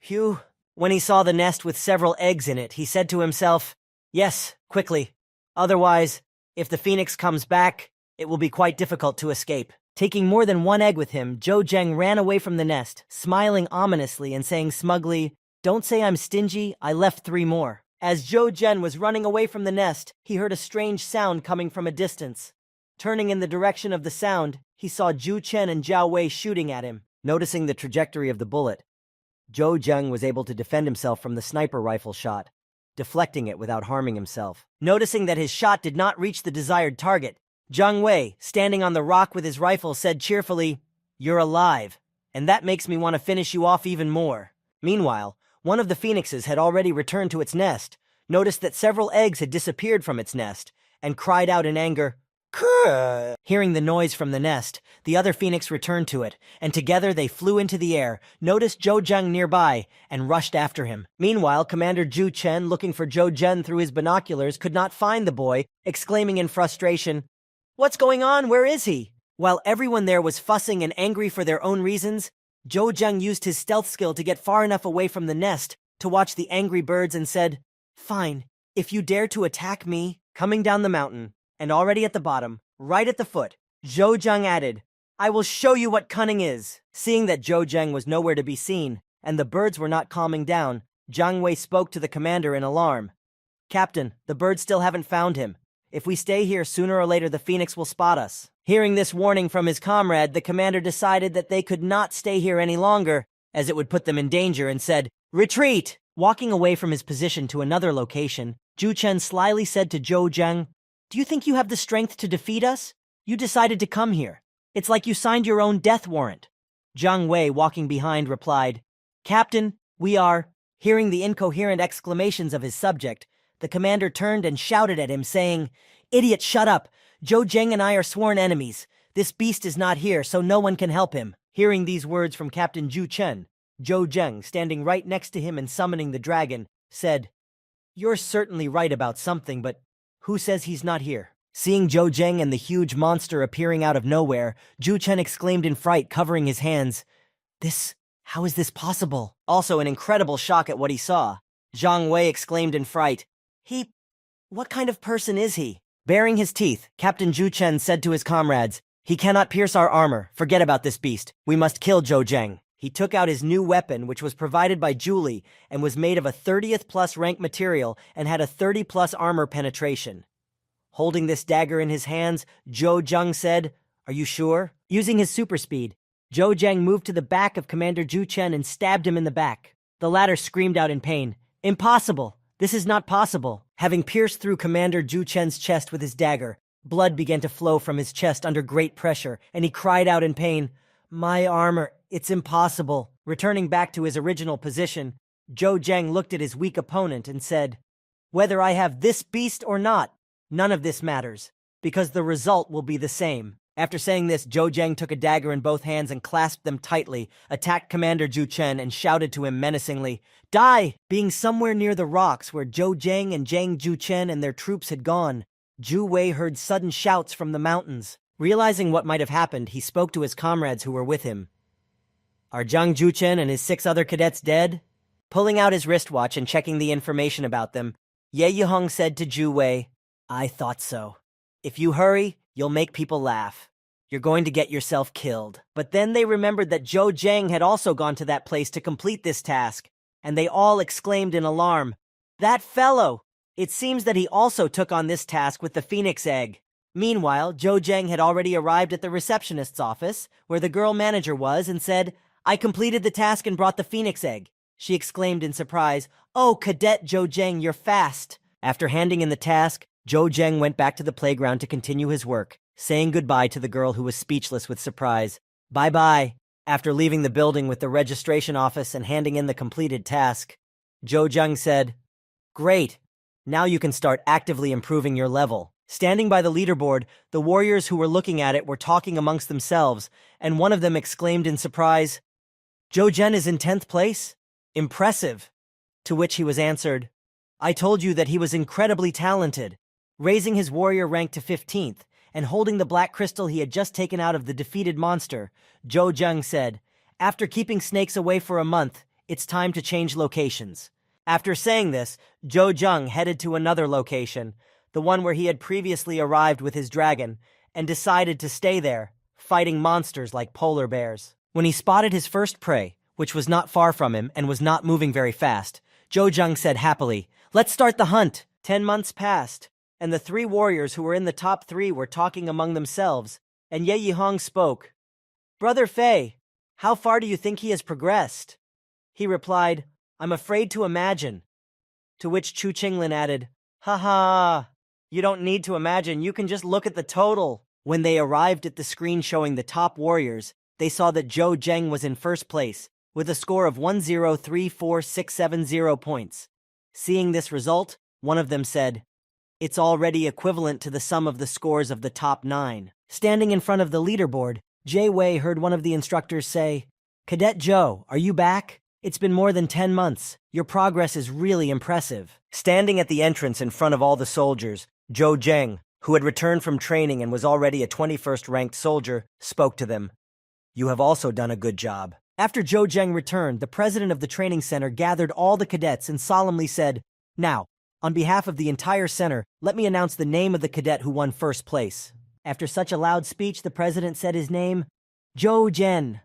A: "Phew." When he saw the nest with several eggs in it, he said to himself, "Yes, quickly. Otherwise, if the phoenix comes back, it will be quite difficult to escape." Taking more than 1 egg with him, Jo Jung ran away from the nest, smiling ominously and saying smugly, "Don't say I'm stingy, I left 3 more." As Jo Jung was running away from the nest, he heard a strange sound coming from a distance. Turning in the direction of the sound, he saw Ju Chen and Jiao Wei shooting at him. Noticing the trajectory of the bullet, Jo Jung was able to defend himself from the sniper rifle shot, deflecting it without harming himself. Noticing that his shot did not reach the desired target, Jiang Wei, standing on the rock with his rifle, said cheerfully, "You're alive, and that makes me want to finish you off even more." Meanwhile, one of the phoenixes had already returned to its nest, noticed that several eggs had disappeared from its nest, and cried out in anger, "Krrr!" Hearing the noise from the nest, the other phoenix returned to it, and together they flew into the air, noticed Jo Jung nearby, and rushed after him. Meanwhile, Commander Ju Chen, looking for Jo Jung through his binoculars, could not find the boy, exclaiming in frustration, "What's going on? Where is he?" While everyone there was fussing and angry for their own reasons, Jo Jung used his stealth skill to get far enough away from the nest to watch the angry birds and said, "Fine, if you dare to attack me." Coming down the mountain, and already at the bottom, right at the foot, Zhou Zheng added, "I will show you what cunning is." Seeing that Zhou Zheng was nowhere to be seen, and the birds were not calming down, Jiang Wei spoke to the commander in alarm. "Captain, the birds still haven't found him. If we stay here, sooner or later the phoenix will spot us." Hearing this warning from his comrade, the commander decided that they could not stay here any longer, as it would put them in danger, and said, "Retreat!" Walking away from his position to another location, Zhu Chen slyly said to Zhou Zheng, "Do you think you have the strength to defeat us? You decided to come here. It's like you signed your own death warrant." Jiang Wei, walking behind, replied, "Captain, we are—" Hearing the incoherent exclamations of his subject, the commander turned and shouted at him, saying, "Idiot, shut up! Zhou Zheng and I are sworn enemies. This beast is not here, so no one can help him." Hearing these words from Captain Zhu Chen, Zhou Zheng, standing right next to him and summoning the dragon, said, "You're certainly right about something, but who says he's not here?" Seeing Zhou Zheng and the huge monster appearing out of nowhere, Zhu Chen exclaimed in fright, covering his hands, How is this possible?" Also in incredible shock at what he saw, Jiang Wei exclaimed in fright, What kind of person is he?" Baring his teeth, Captain Zhu Chen said to his comrades, "He cannot pierce our armor. Forget about this beast. We must kill Zhou Zheng." He took out his new weapon, which was provided by Julie, and was made of a 30th plus rank material and had a 30 plus armor penetration. Holding this dagger in his hands, Zhou Zheng said, "Are you sure?" Using his super speed, Zhou Zheng moved to the back of Commander Zhu Chen and stabbed him in the back. The latter screamed out in pain, "Impossible! This is not possible!" Having pierced through Commander Zhu Chen's chest with his dagger, blood began to flow from his chest under great pressure, and he cried out in pain, "My armor, it's impossible." Returning back to his original position, Zhou Zheng looked at his weak opponent and said, "Whether I have this beast or not, none of this matters, because the result will be the same." After saying this, Zhou Zheng took a dagger in both hands and clasped them tightly, attacked Commander Zhu Chen, and shouted to him menacingly, "Die!" Being somewhere near the rocks where Zhou Zheng and Zhang Zhu Chen and their troops had gone, Zhu Wei heard sudden shouts from the mountains. Realizing what might have happened, he spoke to his comrades who were with him. "Are Zhang Zhu Chen and his 6 other cadets dead?" Pulling out his wristwatch and checking the information about them, Ye Yihong said to Zhu Wei, "I thought so. If you hurry, you'll make people laugh. You're going to get yourself killed." But then they remembered that Zhou Zheng had also gone to that place to complete this task, and they all exclaimed in alarm, "That fellow! It seems that he also took on this task with the phoenix egg." Meanwhile, Zhou Zheng had already arrived at the receptionist's office, where the girl manager was, and said, "I completed the task and brought the phoenix egg." She exclaimed in surprise, "Oh, Cadet Zhou Zheng, you're fast." After handing in the task, Zhou Zheng went back to the playground to continue his work, saying goodbye to the girl who was speechless with surprise. "Bye-bye." After leaving the building with the registration office and handing in the completed task, Zhou Zheng said, "Great. Now you can start actively improving your level." Standing by the leaderboard, the warriors who were looking at it were talking amongst themselves, and one of them exclaimed in surprise, "Zhou Zheng is in 10th place? Impressive." To which he was answered, "I told you that he was incredibly talented." Raising his warrior rank to 15th, and holding the black crystal he had just taken out of the defeated monster, Zhou Zheng said, "After keeping snakes away for a month, it's time to change locations." After saying this, Zhou Zheng headed to another location, the one where he had previously arrived with his dragon, and decided to stay there, fighting monsters like polar bears. When he spotted his first prey, which was not far from him and was not moving very fast, Zhou Zheng said happily, "Let's start the hunt." 10 months passed, and the 3 warriors who were in the top 3 were talking among themselves, and Ye Yihong spoke. "Brother Fei, how far do you think he has progressed?" He replied, "I'm afraid to imagine." To which Chu Qinglin added, "Ha ha, you don't need to imagine, you can just look at the total." When they arrived at the screen showing the top warriors, they saw that Zhou Zheng was in first place, with a score of 1034670 points. Seeing this result, one of them said, "It's already equivalent to the sum of the scores of the top 9. Standing in front of the leaderboard, Jay Wei heard one of the instructors say, "Cadet Zhou, are you back? It's been more than 10 months. Your progress is really impressive." Standing at the entrance in front of all the soldiers, Zhou Zheng, who had returned from training and was already a 21st ranked soldier, spoke to them. "You have also done a good job. After Zhou Zheng returned, the president of the training center gathered all the cadets and solemnly said, "Now, on behalf of the entire center, let me announce the name of the cadet who won first place." After such a loud speech, the president said his name, Zhou Zhen.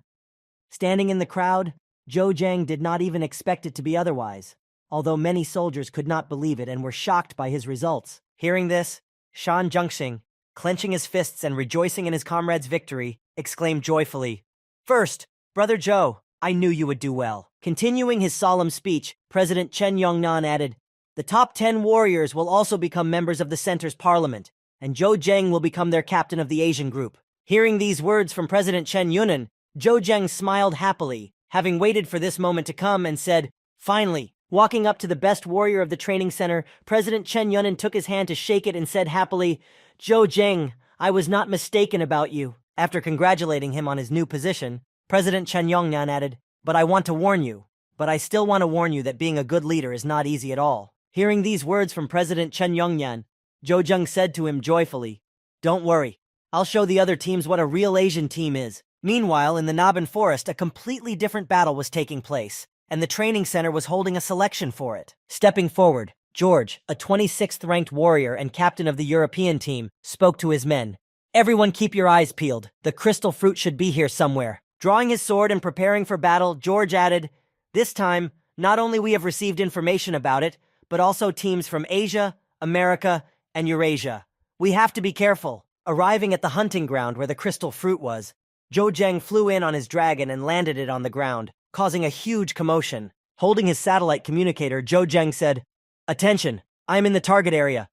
A: Standing in the crowd, Zhou Zheng did not even expect it to be otherwise, although many soldiers could not believe it and were shocked by his results. Hearing this, Shan Zhengxing, clenching his fists and rejoicing in his comrade's victory, exclaimed joyfully, "First, Brother Zhou, I knew you would do well." Continuing his solemn speech, President Chen Yongnan added, "The top 10 warriors will also become members of the center's parliament, and Zhou Zheng will become their captain of the Asian group." Hearing these words from President Chen Yunan, Zhou Zheng smiled happily, having waited for this moment to come, and said, "Finally." Walking up to the best warrior of the training center, President Chen Yunan took his hand to shake it and said happily, "Zhou Zheng, I was not mistaken about you." After congratulating him on his new position, President Chen Yongnan added, "But I want to warn you. But I still want to warn you that being a good leader is not easy at all." Hearing these words from President Chen Yongnan, Zhou Zheng said to him joyfully, "Don't worry. I'll show the other teams what a real Asian team is." Meanwhile, in the Naban Forest, a completely different battle was taking place, and the training center was holding a selection for it. Stepping forward, George, a 26th-ranked warrior and captain of the European team, spoke to his men. "Everyone keep your eyes peeled. The crystal fruit should be here somewhere." Drawing his sword and preparing for battle, George added, "This time, not only we have received information about it, but also teams from Asia, America, and Eurasia. We have to be careful." Arriving at the hunting ground where the crystal fruit was, Zhou Zheng flew in on his dragon and landed it on the ground, causing a huge commotion. Holding his satellite communicator, Zhou Zheng said, "Attention, I am in the target area."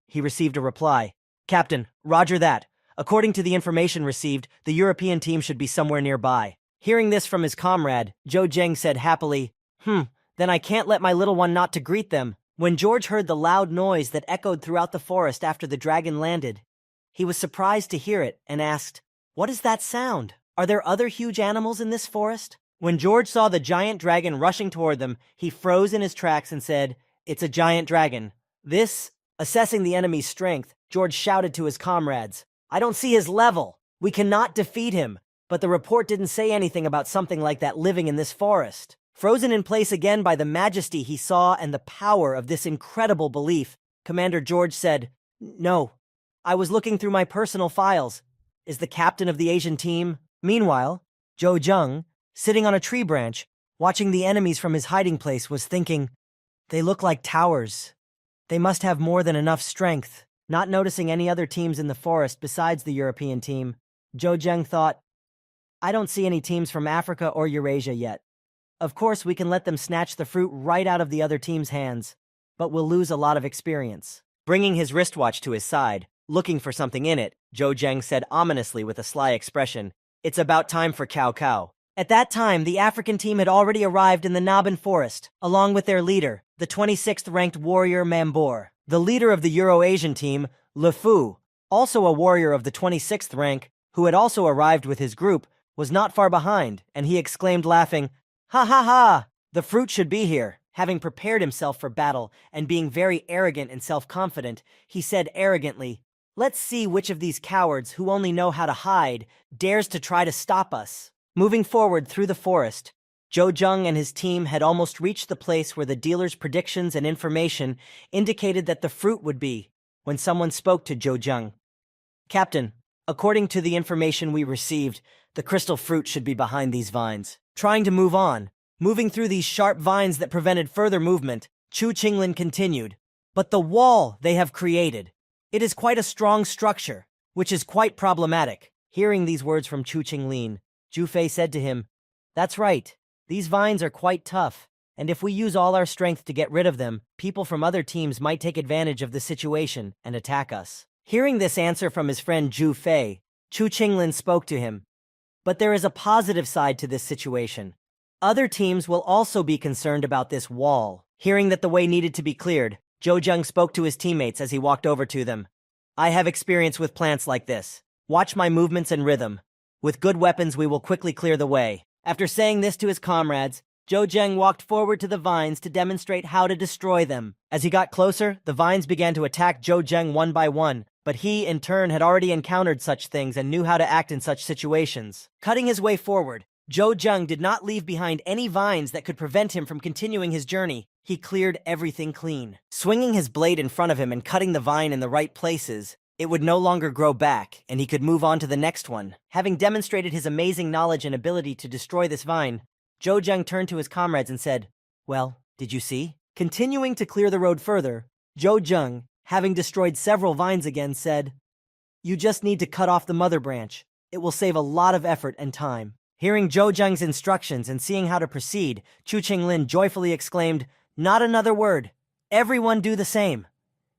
A: He received a reply, "Captain, roger that. According to the information received, the European team should be somewhere nearby." Hearing this from his comrade, Zhou Zheng said happily, Then I can't let my little one not to greet them." When George heard the loud noise that echoed throughout the forest after the dragon landed, he was surprised to hear it and asked, "What is that sound? Are there other huge animals in this forest?" When George saw the giant dragon rushing toward them, he froze in his tracks and said, "It's a giant dragon." Assessing the enemy's strength, George shouted to his comrades, "I don't see his level. We cannot defeat him." But the report didn't say anything about something like that living in this forest. Frozen in place again by the majesty he saw and the power of this incredible belief, Commander George said, "No, I was looking through my personal files. Is the captain of the Asian team?" Meanwhile, Zhou Zheng, sitting on a tree branch, watching the enemies from his hiding place, was thinking, "They look like towers. They must have more than enough strength." Not noticing any other teams in the forest besides the European team, Zhou Zheng thought, "I don't see any teams from Africa or Eurasia yet. Of course, we can let them snatch the fruit right out of the other team's hands, but we'll lose a lot of experience." Bringing his wristwatch to his side, looking for something in it, Zhou Zheng said ominously with a sly expression, "It's about time for Cao Cao." At that time, the African team had already arrived in the Naban Forest, along with their leader, the 26th-ranked warrior Mambor. The leader of the Euro-Asian team, Le Fou, also a warrior of the 26th rank, who had also arrived with his group, was not far behind, and he exclaimed laughing, "Ha ha ha! The fruit should be here." Having prepared himself for battle and being very arrogant and self-confident, he said arrogantly, "Let's see which of these cowards who only know how to hide dares to try to stop us." Moving forward through the forest, Zhou Zheng and his team had almost reached the place where the dealer's predictions and information indicated that the fruit would be, when someone spoke to Zhou Zheng. "Captain, according to the information we received, the crystal fruit should be behind these vines." Trying to moving through these sharp vines that prevented further movement, Chu Qinglin continued, "But the wall they have created, it is quite a strong structure, which is quite problematic." Hearing these words from Chu Qinglin, Zhu Fei said to him, "That's right. These vines are quite tough, and if we use all our strength to get rid of them, people from other teams might take advantage of the situation and attack us." Hearing this answer from his friend Zhu Fei, Chu Qinglin spoke to him, "But there is a positive side to this situation. Other teams will also be concerned about this wall." Hearing that the way needed to be cleared, Zhou Zheng spoke to his teammates as he walked over to them. "I have experience with plants like this. Watch my movements and rhythm. With good weapons, we will quickly clear the way." After saying this to his comrades, Zhou Zheng walked forward to the vines to demonstrate how to destroy them. As he got closer, the vines began to attack Zhou Zheng one by one, but he, in turn, had already encountered such things and knew how to act in such situations. Cutting his way forward, Zhou Zheng did not leave behind any vines that could prevent him from continuing his journey. He cleared everything clean. Swinging his blade in front of him and cutting the vine in the right places, it would no longer grow back, and he could move on to the next one. Having demonstrated his amazing knowledge and ability to destroy this vine, Zhou Zheng turned to his comrades and said, "Well, did you see?" Continuing to clear the road further, Zhou Zheng, having destroyed several vines again, said, "You just need to cut off the mother branch. It will save a lot of effort and time." Hearing Zhou Zheng's instructions and seeing how to proceed, Chu Qinglin joyfully exclaimed, "Not another word. Everyone do the same."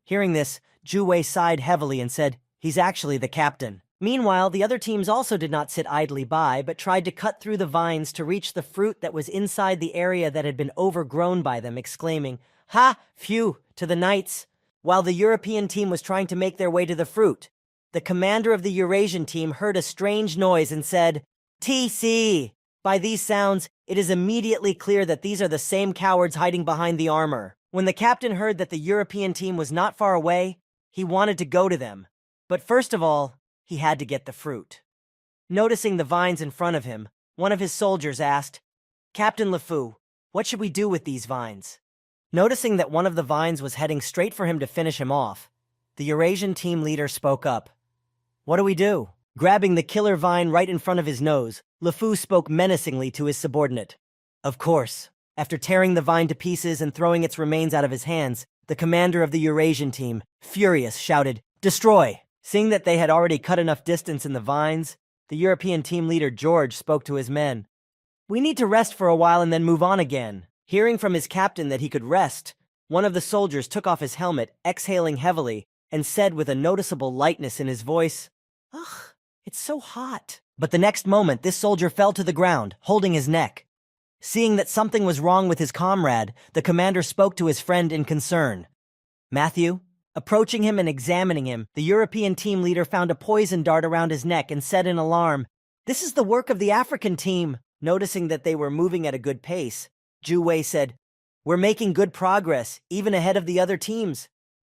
A: Hearing this, Zhu Wei sighed heavily and said, "He's actually the captain." Meanwhile, the other teams also did not sit idly by, but tried to cut through the vines to reach the fruit that was inside the area that had been overgrown by them, exclaiming, "Ha! Phew! To the knights!" While the European team was trying to make their way to the fruit, the commander of the Eurasian team heard a strange noise and said, "TC!" By these sounds, it is immediately clear that these are the same cowards hiding behind the armor. When the captain heard that the European team was not far away, he wanted to go to them. But first of all, he had to get the fruit. Noticing the vines in front of him, one of his soldiers asked, "Captain LeFou, what should we do with these vines?" Noticing that one of the vines was heading straight for him to finish him off, the Eurasian team leader spoke up. "What do we do?" Grabbing the killer vine right in front of his nose, LeFou spoke menacingly to his subordinate. Of course, after tearing the vine to pieces and throwing its remains out of his hands, the commander of the Eurasian team, furious, shouted, "Destroy!" Seeing that they had already cut enough distance in the vines, the European team leader George spoke to his men. "We need to rest for a while and then move on again." Hearing from his captain that he could rest, one of the soldiers took off his helmet, exhaling heavily, and said with a noticeable lightness in his voice, "Ugh, it's so hot." But the next moment, this soldier fell to the ground, holding his neck. Seeing that something was wrong with his comrade, the commander spoke to his friend in concern. "Matthew?" Approaching him and examining him, the European team leader found a poison dart around his neck and said in alarm, "This is the work of the African team." Noticing that they were moving at a good pace, Zhu Wei said, "We're making good progress, even ahead of the other teams."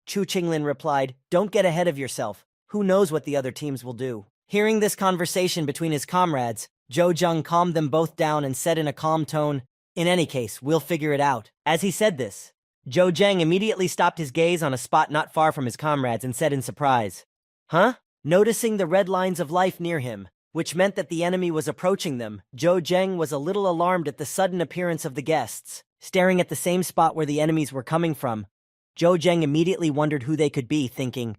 A: Chu Qinglin replied, "Don't get ahead of yourself. Who knows what the other teams will do?" Hearing this conversation between his comrades, Zhou Zheng calmed them both down and said in a calm tone, "In any case, we'll figure it out." As he said this, Zhou Zheng immediately stopped his gaze on a spot not far from his comrades and said in surprise, "Huh?" Noticing the red lines of life near him, which meant that the enemy was approaching them, Zhou Zheng was a little alarmed at the sudden appearance of the guests. Staring at the same spot where the enemies were coming from, Zhou Zheng immediately wondered who they could be, thinking,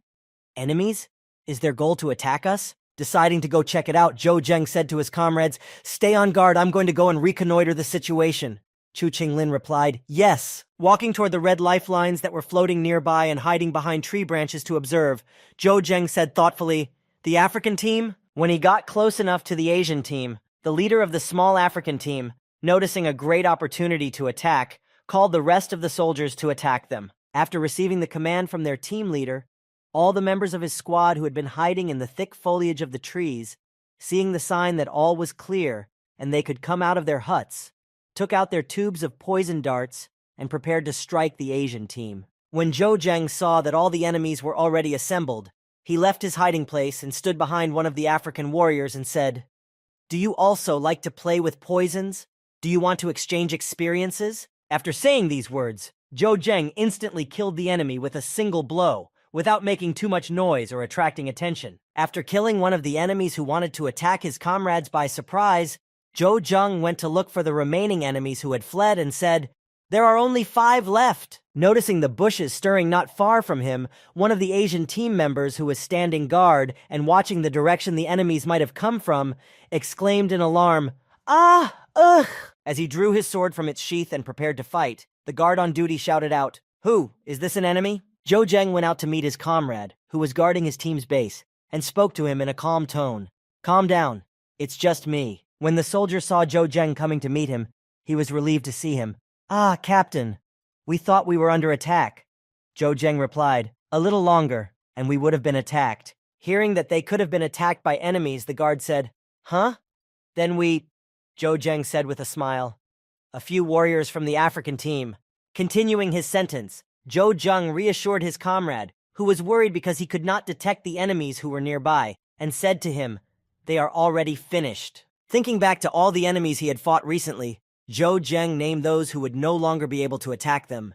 A: "Enemies? Is their goal to attack us?" Deciding to go check it out, Zhou Zheng said to his comrades, "Stay on guard, I'm going to go and reconnoiter the situation." Chu Qinglin replied, "Yes." Walking toward the red lifelines that were floating nearby and hiding behind tree branches to observe, Zhou Zheng said thoughtfully, "The African team?" When he got close enough to the Asian team, the leader of the small African team, noticing a great opportunity to attack, called the rest of the soldiers to attack them. After receiving the command from their team leader, all the members of his squad who had been hiding in the thick foliage of the trees, seeing the sign that all was clear and they could come out of their huts, took out their tubes of poison darts and prepared to strike the Asian team. When Zhou Zheng saw that all the enemies were already assembled, he left his hiding place and stood behind one of the African warriors and said, "Do you also like to play with poisons? Do you want to exchange experiences?" After saying these words, Zhou Zheng instantly killed the enemy with a single blow, without making too much noise or attracting attention. After killing one of the enemies who wanted to attack his comrades by surprise, Zhou Zheng went to look for the remaining enemies who had fled and said, "There are only 5 left." Noticing the bushes stirring not far from him, one of the Asian team members who was standing guard and watching the direction the enemies might have come from, exclaimed in alarm, "Ah! Ugh!" As he drew his sword from its sheath and prepared to fight, the guard on duty shouted out, "Who? Is this an enemy?" Zhou Zheng went out to meet his comrade, who was guarding his team's base, and spoke to him in a calm tone. "Calm down. It's just me." When the soldier saw Zhou Zheng coming to meet him, he was relieved to see him. "Ah, Captain, we thought we were under attack." Zhou Zheng replied, "A little longer, and we would have been attacked." Hearing that they could have been attacked by enemies, the guard said, "Huh? Then Zhou Zheng said with a smile, "A few warriors from the African team." Continuing his sentence, Zhou Zheng reassured his comrade, who was worried because he could not detect the enemies who were nearby, and said to him, "They are already finished." Thinking back to all the enemies he had fought recently, Zhou Zheng named those who would no longer be able to attack them.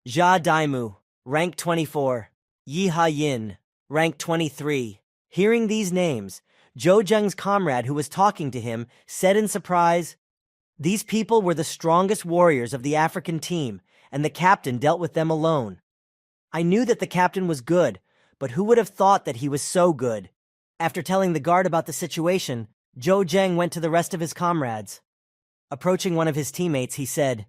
A: Jia Daimu, rank 24. Yi Ha Yin, rank 23. Hearing these names, Zhou Zheng's comrade who was talking to him said in surprise, "These people were the strongest warriors of the African team, and the captain dealt with them alone. I knew that the captain was good, but who would have thought that he was so good?" After telling the guard about the situation, Zhou Zheng went to the rest of his comrades. Approaching one of his teammates, he said,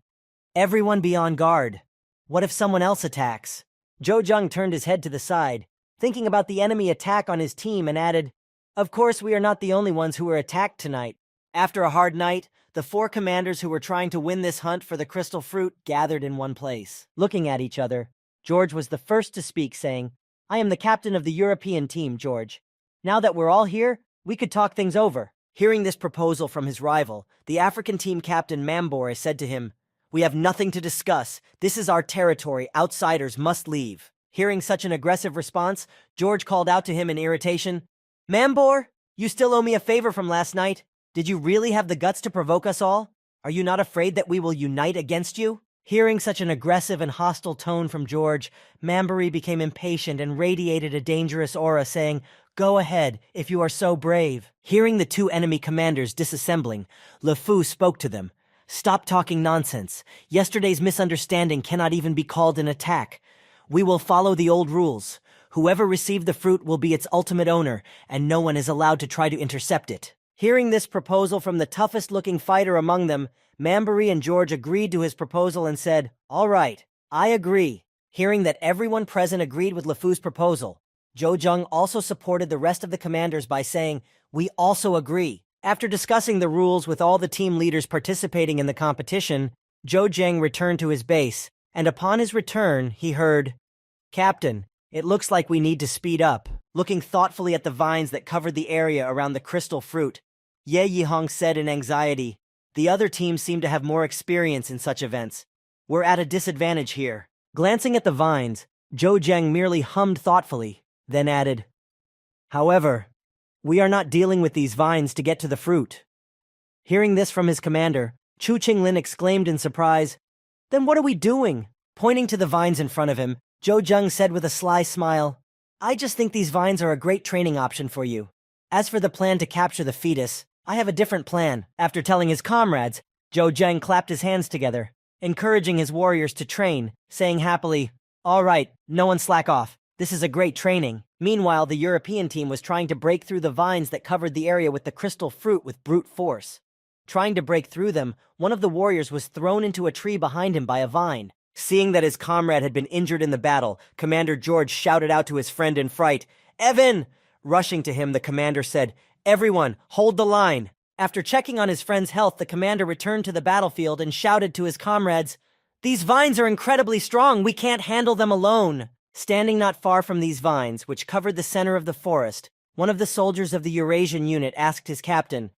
A: "Everyone be on guard. What if someone else attacks?" Zhou Zheng turned his head to the side, thinking about the enemy attack on his team, and added, "Of course we are not the only ones who were attacked tonight." After a hard night, the 4 commanders who were trying to win this hunt for the crystal fruit gathered in one place. Looking at each other, George was the first to speak, saying, "I am the captain of the European team, George. Now that we're all here, we could talk things over." Hearing this proposal from his rival, the African team captain Mambore said to him, "We have nothing to discuss. This is our territory. Outsiders must leave." Hearing such an aggressive response, George called out to him in irritation, "Mambore, you still owe me a favor from last night. Did you really have the guts to provoke us all? Are you not afraid that we will unite against you?" Hearing such an aggressive and hostile tone from George, Mambore became impatient and radiated a dangerous aura, saying, "Go ahead, if you are so brave." Hearing the 2 enemy commanders disassembling, Le Fou spoke to them. "Stop talking nonsense. Yesterday's misunderstanding cannot even be called an attack. We will follow the old rules. Whoever received the fruit will be its ultimate owner, and no one is allowed to try to intercept it." Hearing this proposal from the toughest-looking fighter among them, Mambore and George agreed to his proposal and said, "All right, I agree." Hearing that everyone present agreed with Le Fou's proposal, Zhou Zheng also supported the rest of the commanders by saying, "We also agree." After discussing the rules with all the team leaders participating in the competition, Zhou Zheng returned to his base, and upon his return, he heard, "Captain, it looks like we need to speed up." Looking thoughtfully at the vines that covered the area around the crystal fruit, Ye Yihong said in anxiety, "The other teams seem to have more experience in such events. We're at a disadvantage here." Glancing at the vines, Zhou Zheng merely hummed thoughtfully, then added, "However, we are not dealing with these vines to get to the fruit." Hearing this from his commander, Chu Qinglin exclaimed in surprise, "Then what are we doing?" Pointing to the vines in front of him, Zhou Zheng said with a sly smile, "I just think these vines are a great training option for you. As for the plan to capture the fetus, I have a different plan." After telling his comrades, Zhou Zheng clapped his hands together, encouraging his warriors to train, saying happily, "All right, no one slack off. This is a great training." Meanwhile, the European team was trying to break through the vines that covered the area with the crystal fruit with brute force. Trying to break through them, one of the warriors was thrown into a tree behind him by a vine. Seeing that his comrade had been injured in the battle, Commander George shouted out to his friend in fright, "Evan!" Rushing to him, the commander said, "Everyone, hold the line." After checking on his friend's health, the commander returned to the battlefield and shouted to his comrades, "These vines are incredibly strong. We can't handle them alone." Standing not far from these vines, which covered the center of the forest, one of the soldiers of the Eurasian unit asked his captain,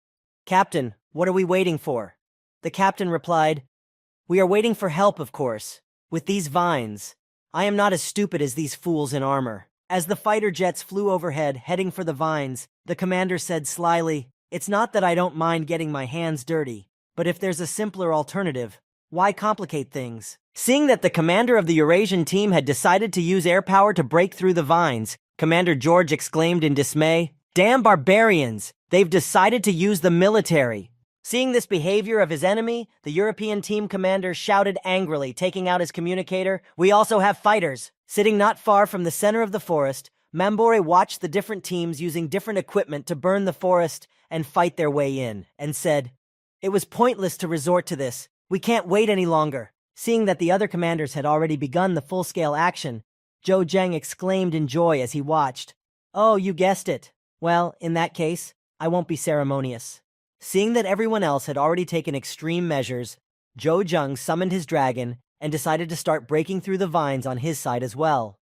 A: "Captain, what are we waiting for?" The captain replied, "We are waiting for help, of course. With these vines, I am not as stupid as these fools in armor." As the fighter jets flew overhead, heading for the vines, the commander said slyly, "It's not that I don't mind getting my hands dirty, but if there's a simpler alternative, why complicate things?" Seeing that the commander of the Eurasian team had decided to use air power to break through the vines, Commander George exclaimed in dismay, "Damn barbarians! They've decided to use the military!" Seeing this behavior of his enemy, the European team commander shouted angrily, taking out his communicator, "We also have fighters!" Sitting not far from the center of the forest, Mambore watched the different teams using different equipment to burn the forest and fight their way in, and said, "It was pointless to resort to this. We can't wait any longer." Seeing that the other commanders had already begun the full-scale action, Zhou Zheng exclaimed in joy as he watched, "Oh, you guessed it. Well, in that case, I won't be ceremonious." Seeing that everyone else had already taken extreme measures, Zhou Zheng summoned his dragon and decided to start breaking through the vines on his side as well.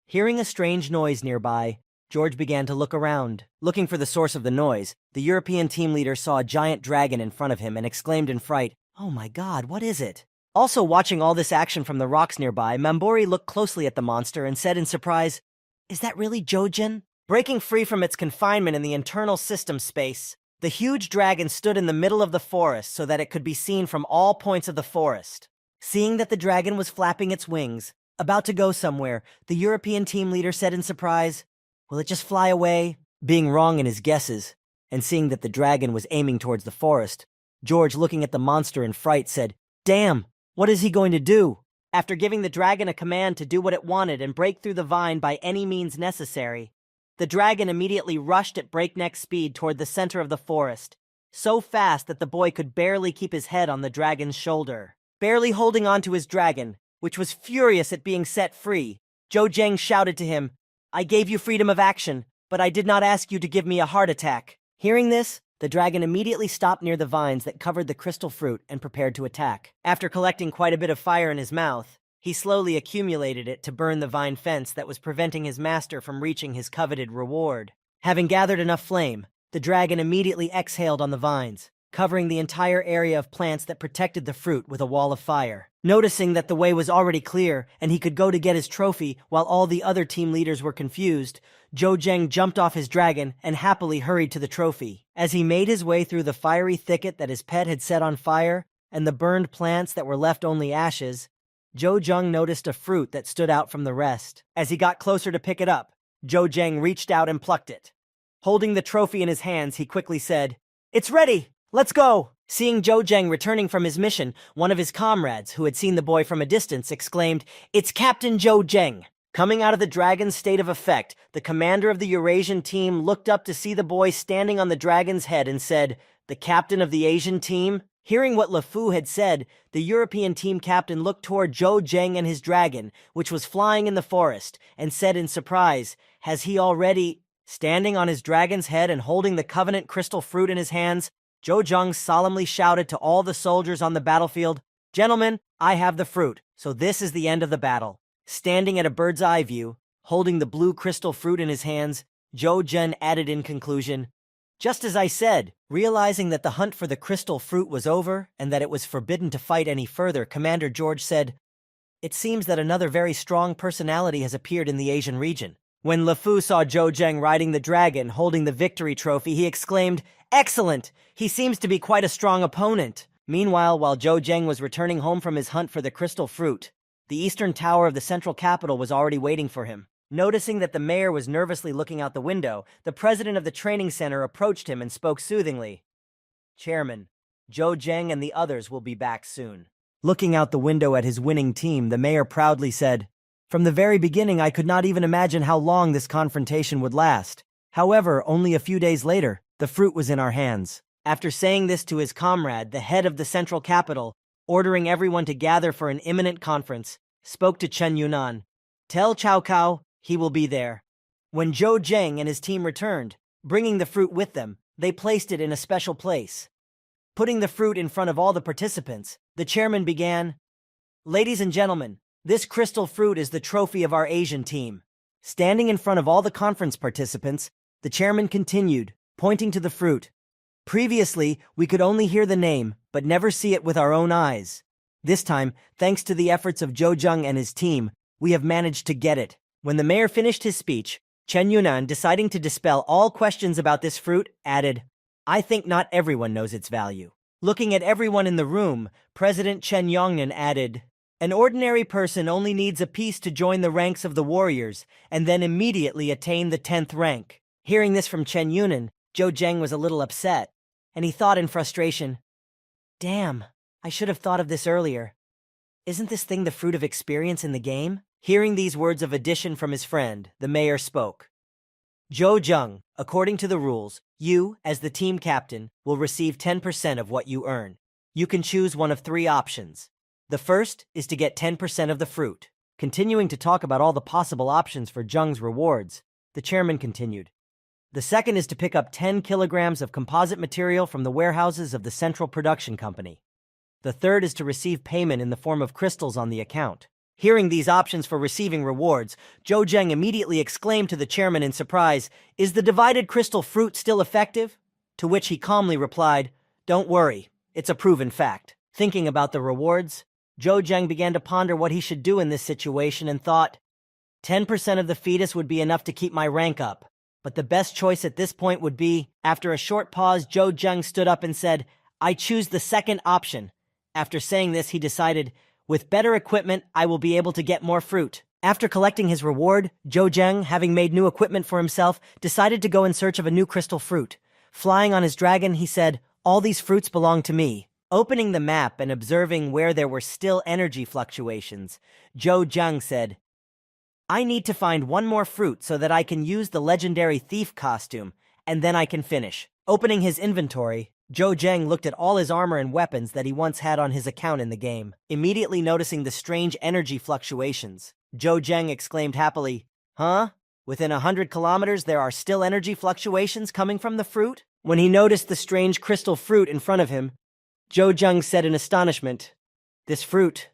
A: Hearing a strange noise nearby, George began to look around. Looking for the source of the noise, the European team leader saw a giant dragon in front of him and exclaimed in fright, "Oh my god, what is it?" Also watching all this action from the rocks nearby, Mambore looked closely at the monster and said in surprise, "Is that really Jojen?" Breaking free from its confinement in the internal system space, The huge dragon stood in the middle of the forest so that it could be seen from all points of the forest. Seeing that the dragon was flapping its wings, about to go somewhere, the European team leader said in surprise, "Will it just fly away?" Being wrong in his guesses, and seeing that the dragon was aiming towards the forest, George, looking at the monster in fright, said, "Damn, what is he going to do?" After giving the dragon a command to do what it wanted and break through the vine by any means necessary, the dragon immediately rushed at breakneck speed toward the center of the forest, so fast that the boy could barely keep his head on the dragon's shoulder. Barely holding on to his dragon, which was furious at being set free, Zhou Zheng shouted to him, "I gave you freedom of action, but I did not ask you to give me a heart attack." Hearing this, the dragon immediately stopped near the vines that covered the crystal fruit and prepared to attack. After collecting quite a bit of fire in his mouth, he slowly accumulated it to burn the vine fence that was preventing his master from reaching his coveted reward. Having gathered enough flame, the dragon immediately exhaled on the vines, covering the entire area of plants that protected the fruit with a wall of fire. Noticing that the way was already clear and he could go to get his trophy while all the other team leaders were confused, Zhou Zheng jumped off his dragon and happily hurried to the trophy. As he made his way through the fiery thicket that his pet had set on fire and the burned plants that were left only ashes, Zhou Zheng noticed a fruit that stood out from the rest. As he got closer to pick it up, Zhou Zheng reached out and plucked it. Holding the trophy in his hands, he quickly said, "It's ready! Let's go!" Seeing Zhou Zheng returning from his mission, one of his comrades, who had seen the boy from a distance, exclaimed, "It's Captain Zhou Zheng!" Coming out of the dragon's state of effect, the commander of the Eurasian team looked up to see the boy standing on the dragon's head and said, "The captain of the Asian team?" Hearing what LeFou had said, the European team captain looked toward Zhou Zheng and his dragon, which was flying in the forest, and said in surprise, "Has he already—" Standing on his dragon's head and holding the covenant crystal fruit in his hands, Zhou Zheng solemnly shouted to all the soldiers on the battlefield, "Gentlemen, I have the fruit, so this is the end of the battle." Standing at a bird's eye view, holding the blue crystal fruit in his hands, Zhou Zheng added in conclusion, "Just as I said." Realizing that the hunt for the crystal fruit was over and that it was forbidden to fight any further, Commander George said, "It seems that another very strong personality has appeared in the Asian region." When LeFou saw Zhou Zheng riding the dragon holding the victory trophy, he exclaimed, "Excellent! He seems to be quite a strong opponent." Meanwhile, while Zhou Zheng was returning home from his hunt for the crystal fruit, the eastern tower of the central capital was already waiting for him. Noticing that the mayor was nervously looking out the window, the president of the training center approached him and spoke soothingly. "Chairman, Zhou Zheng and the others will be back soon." Looking out the window at his winning team, the mayor proudly said, "From the very beginning, I could not even imagine how long this confrontation would last. However, only a few days later, the fruit was in our hands." After saying this to his comrade, the head of the central capital, ordering everyone to gather for an imminent conference, spoke to Chen Yunnan, "Tell Cao Cao he will be there." When Zhou Zheng and his team returned, bringing the fruit with them, they placed it in a special place. Putting the fruit in front of all the participants, the chairman began, "Ladies and gentlemen, this crystal fruit is the trophy of our Asian team." Standing in front of all the conference participants, the chairman continued, pointing to the fruit, "Previously, we could only hear the name, but never see it with our own eyes. This time, thanks to the efforts of Zhou Zheng and his team, we have managed to get it." When the mayor finished his speech, Chen Yunnan, deciding to dispel all questions about this fruit, added, "I think not everyone knows its value." Looking at everyone in the room, President Chen Yongnan added, "An ordinary person only needs a piece to join the ranks of the warriors, and then immediately attain the 10th rank." Hearing this from Chen Yunnan, Zhou Zheng was a little upset, and he thought in frustration, "Damn, I should have thought of this earlier. Isn't this thing the fruit of experience in the game?" Hearing these words of addition from his friend, the mayor spoke. "Zhou Zheng, according to the rules, you, as the team captain, will receive 10% of what you earn. You can choose one of three options. The first is to get 10% of the fruit." Continuing to talk about all the possible options for Zheng's rewards, the chairman continued. "The second is to pick up 10 kilograms of composite material from the warehouses of the Central Production Company. The third is to receive payment in the form of crystals on the account." Hearing these options for receiving rewards, Zhou Zheng immediately exclaimed to the chairman in surprise, "Is the divided crystal fruit still effective?" To which he calmly replied, "Don't worry, it's a proven fact." Thinking about the rewards, Zhou Zheng began to ponder what he should do in this situation and thought, 10% of the fetus would be enough to keep my rank up. But the best choice at this point would be, after a short pause, Zhou Zheng stood up and said, I choose the second option. After saying this, he decided, with better equipment, I will be able to get more fruit. After collecting his reward, Zhou Zheng, having made new equipment for himself, decided to go in search of a new crystal fruit. Flying on his dragon, he said, all these fruits belong to me. Opening the map and observing where there were still energy fluctuations, Zhou Zheng said, I need to find one more fruit so that I can use the legendary thief costume, and then I can finish. Opening his inventory, Zhou Zheng looked at all his armor and weapons that he once had on his account in the game. Immediately noticing the strange energy fluctuations, Zhou Zheng exclaimed happily, Huh? Within 100 kilometers there are still energy fluctuations coming from the fruit? When he noticed the strange crystal fruit in front of him, Zhou Zheng said in astonishment, This fruit,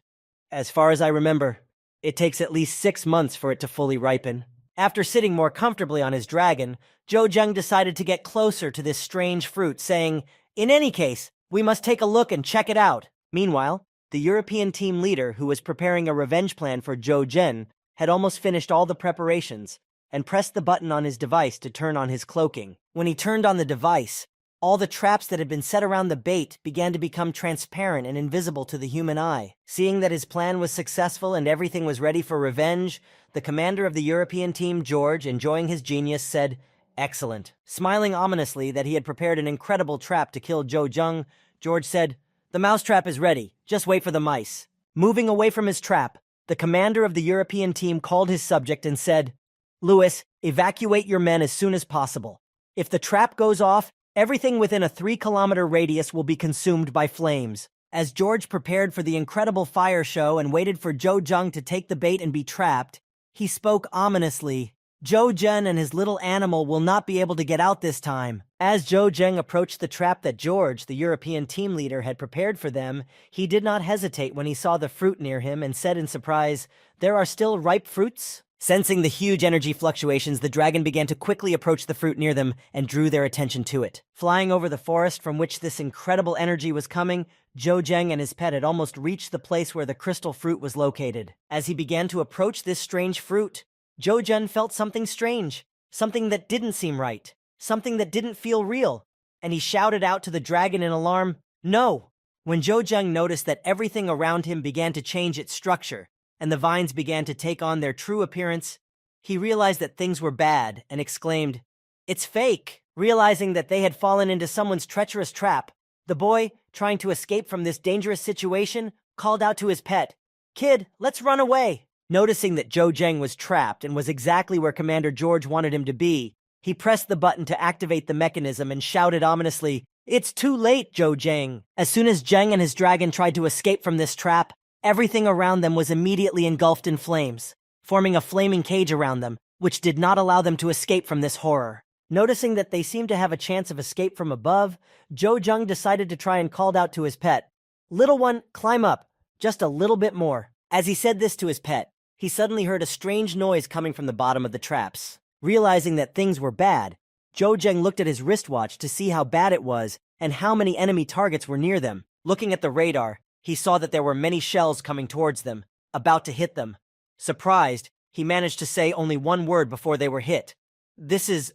A: as far as I remember, it takes at least 6 months for it to fully ripen. After sitting more comfortably on his dragon, Zhou Zheng decided to get closer to this strange fruit, saying, In any case, we must take a look and check it out. Meanwhile, the European team leader, who was preparing a revenge plan for Zhou Zheng, had almost finished all the preparations and pressed the button on his device to turn on his cloaking. When he turned on the device, all the traps that had been set around the bait began to become transparent and invisible to the human eye. Seeing that his plan was successful and everything was ready for revenge, the commander of the European team, George, enjoying his genius, said, Excellent. Smiling ominously that he had prepared an incredible trap to kill Zhou Zheng, George said, The mousetrap is ready. Just wait for the mice. Moving away from his trap, the commander of the European team called his subject and said, Lewis, evacuate your men as soon as possible. If the trap goes off, everything within a 3-kilometer radius will be consumed by flames. As George prepared for the incredible fire show and waited for Zhou Zheng to take the bait and be trapped, he spoke ominously. Zhou Zheng and his little animal will not be able to get out this time. As Zhou Zheng approached the trap that George, the European team leader, had prepared for them, he did not hesitate when he saw the fruit near him and said in surprise, There are still ripe fruits? Sensing the huge energy fluctuations, the dragon began to quickly approach the fruit near them and drew their attention to it. Flying over the forest from which this incredible energy was coming, Zhou Zheng and his pet had almost reached the place where the crystal fruit was located. As he began to approach this strange fruit, Zhou Zheng felt something strange, something that didn't seem right, something that didn't feel real, and he shouted out to the dragon in alarm, No! When Zhou Zheng noticed that everything around him began to change its structure, and the vines began to take on their true appearance, he realized that things were bad and exclaimed, It's fake! Realizing that they had fallen into someone's treacherous trap, the boy, trying to escape from this dangerous situation, called out to his pet, Kid, let's run away! Noticing that Zhou Zheng was trapped and was exactly where Commander George wanted him to be, he pressed the button to activate the mechanism and shouted ominously, It's too late, Zhou Zheng! As soon as Zheng and his dragon tried to escape from this trap, everything around them was immediately engulfed in flames, forming a flaming cage around them, which did not allow them to escape from this horror. Noticing that they seemed to have a chance of escape from above, Zhou Zheng decided to try and called out to his pet, Little one, climb up, just a little bit more. As he said this to his pet, he suddenly heard a strange noise coming from the bottom of the traps. Realizing that things were bad, Zhou Zheng looked at his wristwatch to see how bad it was and how many enemy targets were near them. Looking at the radar, he saw that there were many shells coming towards them, about to hit them. Surprised, he managed to say only one word before they were hit. This is...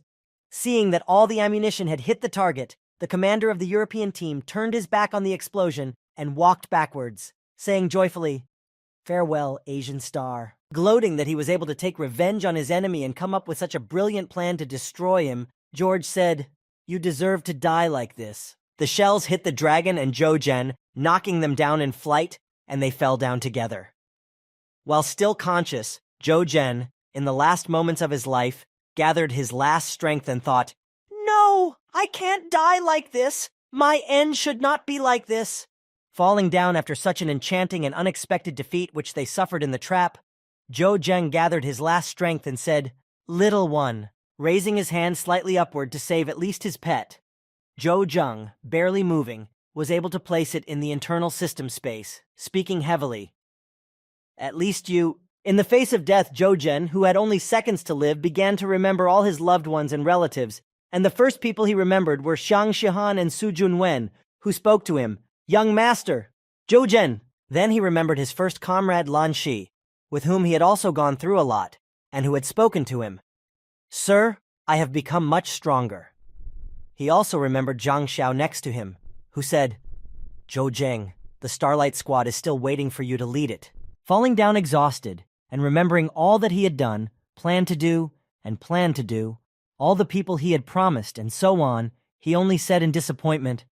A: Seeing that all the ammunition had hit the target, the commander of the European team turned his back on the explosion and walked backwards, saying joyfully, Farewell, Asian star. Gloating that he was able to take revenge on his enemy and come up with such a brilliant plan to destroy him, George said, You deserve to die like this. The shells hit the dragon and Zhou Zheng, knocking them down in flight, and they fell down together. While still conscious, Zhou Zheng, in the last moments of his life, gathered his last strength and thought, No, I can't die like this. My end should not be like this. Falling down after such an enchanting and unexpected defeat which they suffered in the trap, Zhou Zheng gathered his last strength and said, Little one, raising his hand slightly upward to save at least his pet. Zhou Zheng, barely moving, was able to place it in the internal system space, speaking heavily. At least you... In the face of death, Zhou Zheng, who had only seconds to live, began to remember all his loved ones and relatives, and the first people he remembered were Xiang Shihan and Su Junwen, who spoke to him, Young master, Zhou Zheng. Then he remembered his first comrade Lan Shi, with whom he had also gone through a lot, and who had spoken to him. Sir, I have become much stronger. He also remembered Zhang Xiao next to him, who said, Zhou Zheng, the Starlight Squad is still waiting for you to lead it. Falling down exhausted, and remembering all that he had done, planned to do, all the people he had promised, and so on, he only said in disappointment,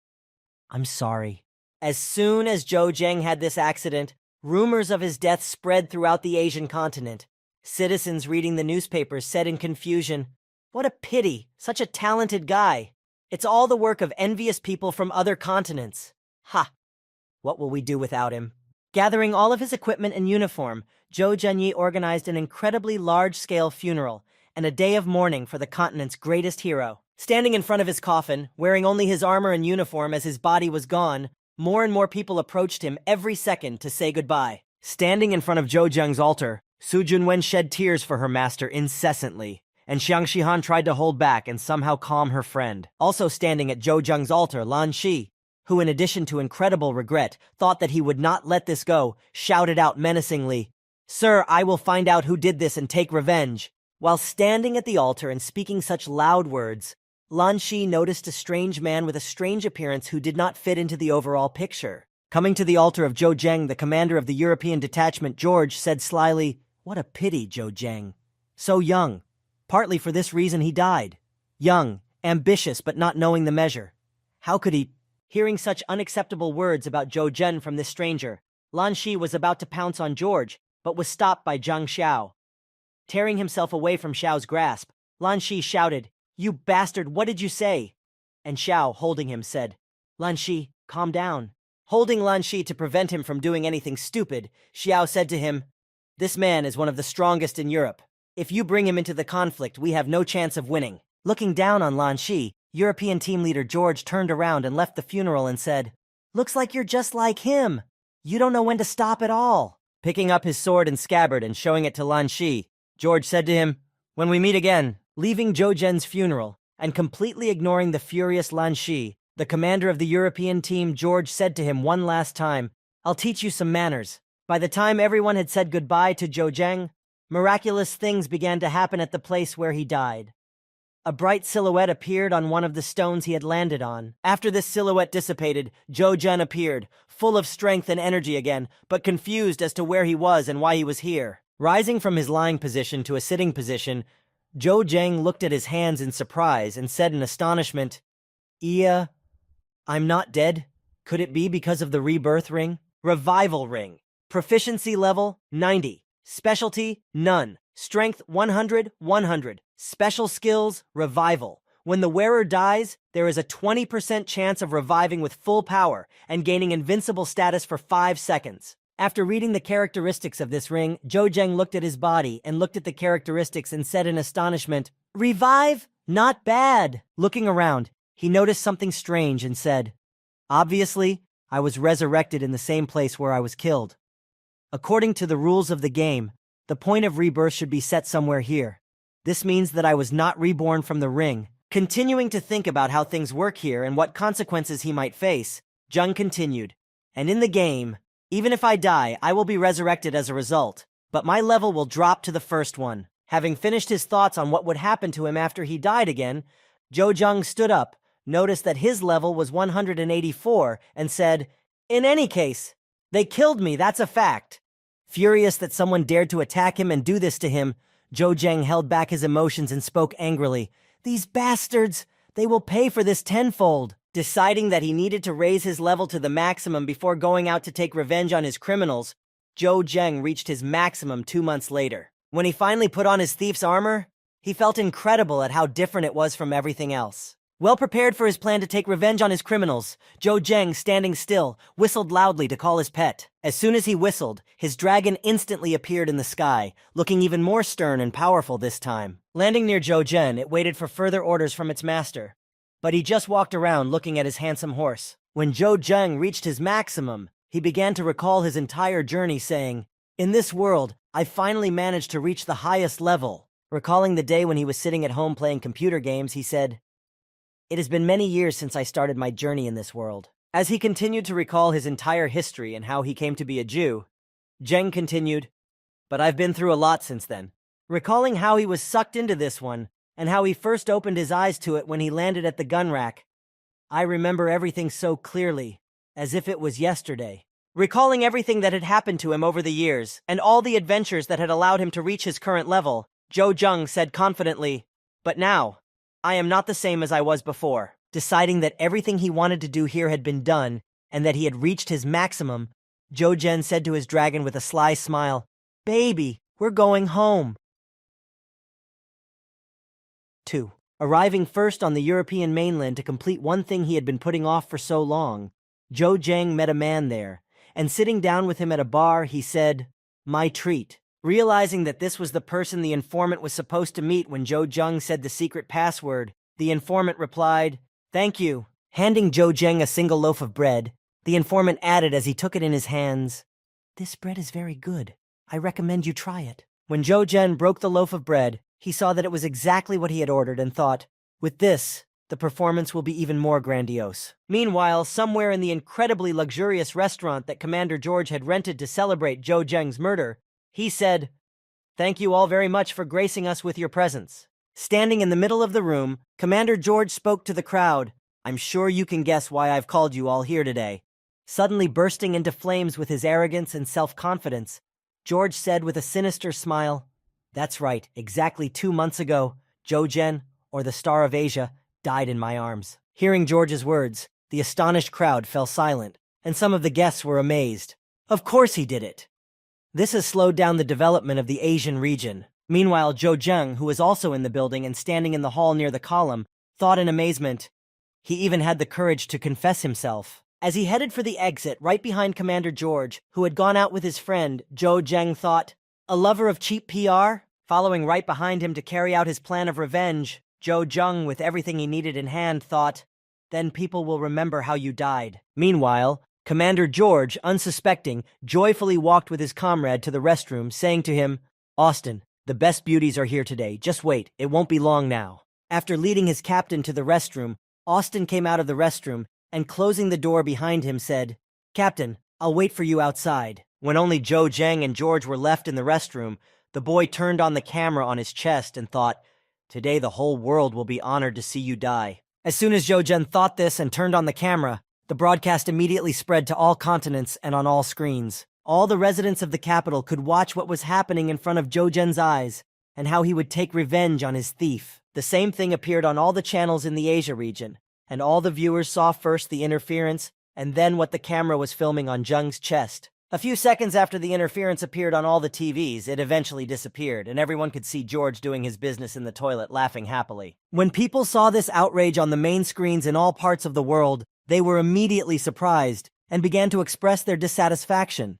A: I'm sorry. As soon as Zhou Zheng had this accident, rumors of his death spread throughout the Asian continent. Citizens reading the newspapers said in confusion, What a pity, such a talented guy. It's all the work of envious people from other continents. Ha! What will we do without him? Gathering all of his equipment and uniform, Zhou Zhenyi organized an incredibly large-scale funeral and a day of mourning for the continent's greatest hero. Standing in front of his coffin, wearing only his armor and uniform as his body was gone, more and more people approached him every second to say goodbye. Standing in front of Zhou Zheng's altar, Su Junwen shed tears for her master incessantly, and Xiang Shihan tried to hold back and somehow calm her friend. Also standing at Zhou Zheng's altar, Lan Shi, who in addition to incredible regret, thought that he would not let this go, shouted out menacingly, Sir, I will find out who did this and take revenge. While standing at the altar and speaking such loud words, Lan Shi noticed a strange man with a strange appearance who did not fit into the overall picture. Coming to the altar of Zhou Zheng, the commander of the European detachment, George, said slyly, What a pity, Zhou Zheng. So young. Partly for this reason he died. Young, ambitious, but not knowing the measure. How could he... Hearing such unacceptable words about Zhou Zhen from this stranger, Lan Shi was about to pounce on George, but was stopped by Zhang Xiao. Tearing himself away from Xiao's grasp, Lan Shi shouted, You bastard, what did you say? And Xiao, holding him, said, Lan Shi, calm down. Holding Lan Shi to prevent him from doing anything stupid, Xiao said to him, This man is one of the strongest in Europe. If you bring him into the conflict, we have no chance of winning. Looking down on Lan Shi, European team leader George turned around and left the funeral and said, Looks like you're just like him. You don't know when to stop at all. Picking up his sword and scabbard and showing it to Lan Shi, George said to him, When we meet again. Leaving Zhou Zhen's funeral, and completely ignoring the furious Lan Shi, the commander of the European team, George said to him one last time, I'll teach you some manners. By the time everyone had said goodbye to Zhou Zheng, miraculous things began to happen at the place where he died. A bright silhouette appeared on one of the stones he had landed on. After this silhouette dissipated, Zhou Zhen appeared, full of strength and energy again, but confused as to where he was and why he was here. Rising from his lying position to a sitting position, Zhou Zheng looked at his hands in surprise and said in astonishment, I'm not dead. Could it be because of the rebirth ring? Revival ring. Proficiency level, 90. Specialty, none. Strength, 100, 100. Special skills, revival. When the wearer dies, there is a 20% chance of reviving with full power and gaining invincible status for 5 seconds. After reading the characteristics of this ring, Zhou Zheng looked at his body and looked at the characteristics and said in astonishment, Revive? Not bad. Looking around, he noticed something strange and said, Obviously, I was resurrected in the same place where I was killed. According to the rules of the game, the point of rebirth should be set somewhere here. This means that I was not reborn from the ring. Continuing to think about how things work here and what consequences he might face, Zheng continued, And in the game, even if I die, I will be resurrected as a result, but my level will drop to the first one. Having finished his thoughts on what would happen to him after he died again, Zhou Zheng stood up, noticed that his level was 184, and said, In any case, they killed me, that's a fact. Furious that someone dared to attack him and do this to him, Zhou Zheng held back his emotions and spoke angrily, These bastards, they will pay for this tenfold. Deciding that he needed to raise his level to the maximum before going out to take revenge on his criminals, Zhou Zheng reached his maximum 2 months later. When he finally put on his thief's armor, he felt incredible at how different it was from everything else. Well prepared for his plan to take revenge on his criminals, Zhou Zheng, standing still, whistled loudly to call his pet. As soon as he whistled, his dragon instantly appeared in the sky, looking even more stern and powerful this time. Landing near Zhou Zhen, it waited for further orders from its master. But he just walked around looking at his handsome horse. When Zhou Zheng reached his maximum, he began to recall his entire journey, saying, In this world, I finally managed to reach the highest level. Recalling the day when he was sitting at home playing computer games, he said, It has been many years since I started my journey in this world. As he continued to recall his entire history and how he came to be a Jew, Zheng continued, But I've been through a lot since then. Recalling how he was sucked into this one, and how he first opened his eyes to it when he landed at the gun rack. I remember everything so clearly, as if it was yesterday. Recalling everything that had happened to him over the years, and all the adventures that had allowed him to reach his current level, Jo Jung said confidently, "But now, I am not the same as I was before." Deciding that everything he wanted to do here had been done, and that he had reached his maximum, Jo Jung said to his dragon with a sly smile, "Baby, we're going home." 2. Arriving first on the European mainland to complete one thing he had been putting off for so long, Jo Jung met a man there, and sitting down with him at a bar, he said, "My treat." Realizing that this was the person the informant was supposed to meet when Jo Jung said the secret password, the informant replied, "Thank you." Handing Jo Jung a single loaf of bread, the informant added as he took it in his hands, "This bread is very good. I recommend you try it." When Jo Jung broke the loaf of bread, he saw that it was exactly what he had ordered and thought, with this, the performance will be even more grandiose. Meanwhile, somewhere in the incredibly luxurious restaurant that Commander George had rented to celebrate Jo Jung's murder, he said, "Thank you all very much for gracing us with your presence." Standing in the middle of the room, Commander George spoke to the crowd, "I'm sure you can guess why I've called you all here today." Suddenly bursting into flames with his arrogance and self-confidence, George said with a sinister smile, "That's right, exactly 2 months ago, Jo Jung, or the Star of Asia, died in my arms." Hearing George's words, the astonished crowd fell silent, and some of the guests were amazed. Of course he did it. This has slowed down the development of the Asian region. Meanwhile, Jo Jung, who was also in the building and standing in the hall near the column, thought in amazement. He even had the courage to confess himself. As he headed for the exit right behind Commander George, who had gone out with his friend, Jo Jung thought, "A lover of cheap PR?" Following right behind him to carry out his plan of revenge, Jo Jung, with everything he needed in hand, thought, "Then people will remember how you died." Meanwhile, Commander George, unsuspecting, joyfully walked with his comrade to the restroom, saying to him, "Austin, the best beauties are here today. Just wait, it won't be long now." After leading his captain to the restroom, Austin came out of the restroom and, closing the door behind him, said, "Captain, I'll wait for you outside." When only Jo Jung and George were left in the restroom, the boy turned on the camera on his chest and thought, "Today the whole world will be honored to see you die." As soon as Jo Jung thought this and turned on the camera, the broadcast immediately spread to all continents and on all screens. All the residents of the capital could watch what was happening in front of Jo Jung's eyes and how he would take revenge on his thief. The same thing appeared on all the channels in the Asia region, and all the viewers saw first the interference and then what the camera was filming on Jung's chest. A few seconds after the interference appeared on all the TVs, it eventually disappeared, and everyone could see George doing his business in the toilet, laughing happily. When people saw this outrage on the main screens in all parts of the world, they were immediately surprised and began to express their dissatisfaction.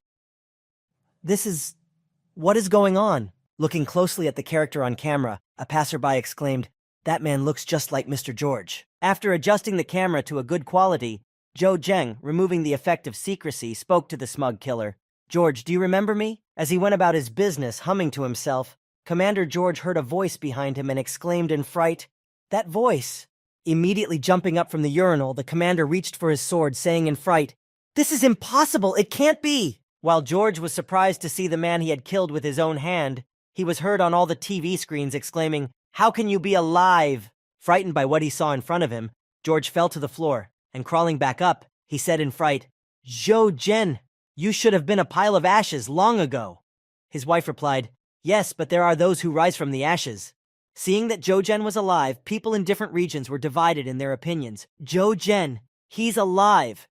A: What is going on?" Looking closely at the character on camera, a passerby exclaimed, "That man looks just like Mr. George." After adjusting the camera to a good quality, Jo Jung, removing the effect of secrecy, spoke to the smug killer. "George, do you remember me?" As he went about his business, humming to himself, Commander George heard a voice behind him and exclaimed in fright, "That voice!" Immediately jumping up from the urinal, the commander reached for his sword, saying in fright, "This is impossible! It can't be!" While George was surprised to see the man he had killed with his own hand, he was heard on all the TV screens exclaiming, "How can you be alive?" Frightened by what he saw in front of him, George fell to the floor, and crawling back up, he said in fright, "Jo Jung, you should have been a pile of ashes long ago." His wife replied, "Yes, but there are those who rise from the ashes." Seeing that Jo Jung was alive, people in different regions were divided in their opinions. "Jo Jung, he's alive.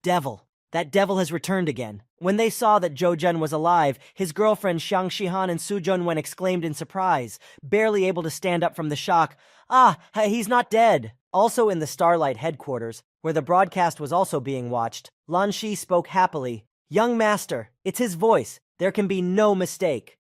A: Devil. That devil has returned again." When they saw that Jo Jung was alive, his girlfriend Xiang Shihan and Su Junwen exclaimed in surprise, barely able to stand up from the shock, "Ah, he's not dead." Also in the Starlight headquarters, where the broadcast was also being watched, Lan Shi spoke happily, "Young master, it's his voice. There can be no mistake."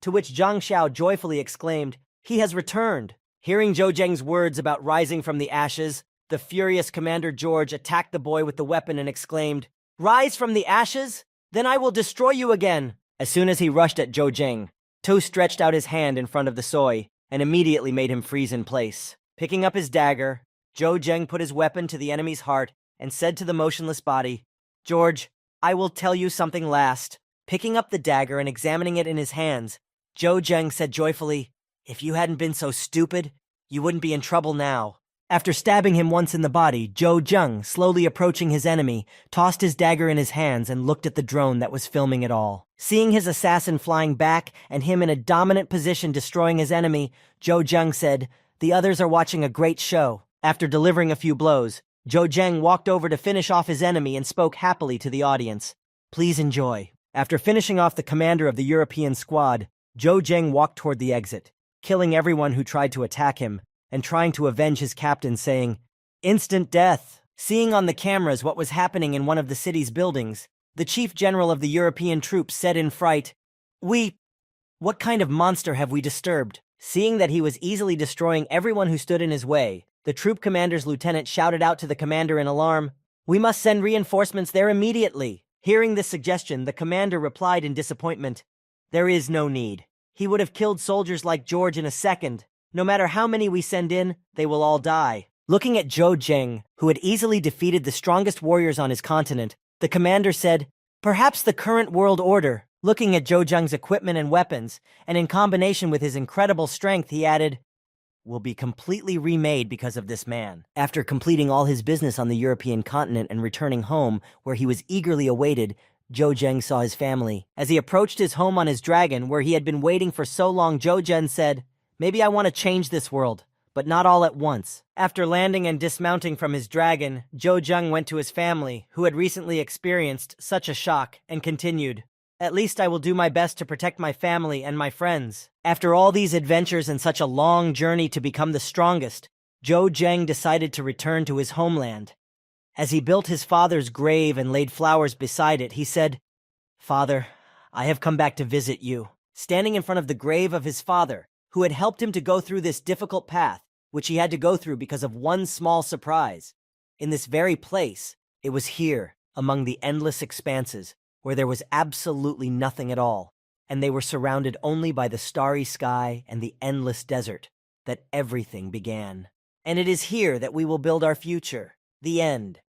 A: To which Zhang Xiao joyfully exclaimed, "He has returned." Hearing Jo Jung's words about rising from the ashes, the furious Commander George attacked the boy with the weapon and exclaimed, "Rise from the ashes? Then I will destroy you again." As soon as he rushed at Jo Jung, To stretched out his hand in front of the Soi and immediately made him freeze in place. Picking up his dagger, Jo Jung put his weapon to the enemy's heart and said to the motionless body, "George, I will tell you something last." Picking up the dagger and examining it in his hands, Jo Jung said joyfully, "If you hadn't been so stupid, You wouldn't be in trouble now. After stabbing him once in the body, Zhou Jung, slowly approaching his enemy, tossed his dagger in his hands and looked at the drone that was filming it all. Seeing his assassin flying back and him in a dominant position destroying his enemy, Zhou Jung said, "The others are watching a great show." After delivering a few blows, Zhou Jung walked over to finish off his enemy and spoke happily to the audience. "Please enjoy." After finishing off the commander of the European squad, Zhou Jung walked toward the exit, killing everyone who tried to attack him, and trying to avenge his captain, saying, "Instant death." Seeing on the cameras what was happening in one of the city's buildings, the chief general of the European troops said in fright, What kind of monster have we disturbed?" Seeing that he was easily destroying everyone who stood in his way, the troop commander's lieutenant shouted out to the commander in alarm, "We must send reinforcements there immediately." Hearing this suggestion, the commander replied in disappointment, "There is no need. He would have killed soldiers like George in a second. No matter how many we send in, they will all die." Looking at Zhou Jung, who had easily defeated the strongest warriors on his continent, the commander said, "Perhaps the current world order." Looking at Zhou Jung's equipment and weapons, and in combination with his incredible strength, he added, "Will be completely remade because of this man." After completing all his business on the European continent and returning home, where he was eagerly awaited, Zhou Jung saw his family. As he approached his home on his dragon, where he had been waiting for so long, Zhou Jung said, "Maybe I want to change this world, but not all at once." After landing and dismounting from his dragon, Zhou Jung went to his family, who had recently experienced such a shock, and continued, "At least I will do my best to protect my family and my friends." After all these adventures and such a long journey to become the strongest, Zhou Jung decided to return to his homeland. As he built his father's grave and laid flowers beside it, he said, "Father, I have come back to visit you." Standing in front of the grave of his father, who had helped him to go through this difficult path, which he had to go through because of one small surprise. In this very place, it was here, among the endless expanses, where there was absolutely nothing at all, and they were surrounded only by the starry sky and the endless desert, that everything began. And it is here that we will build our future. The end.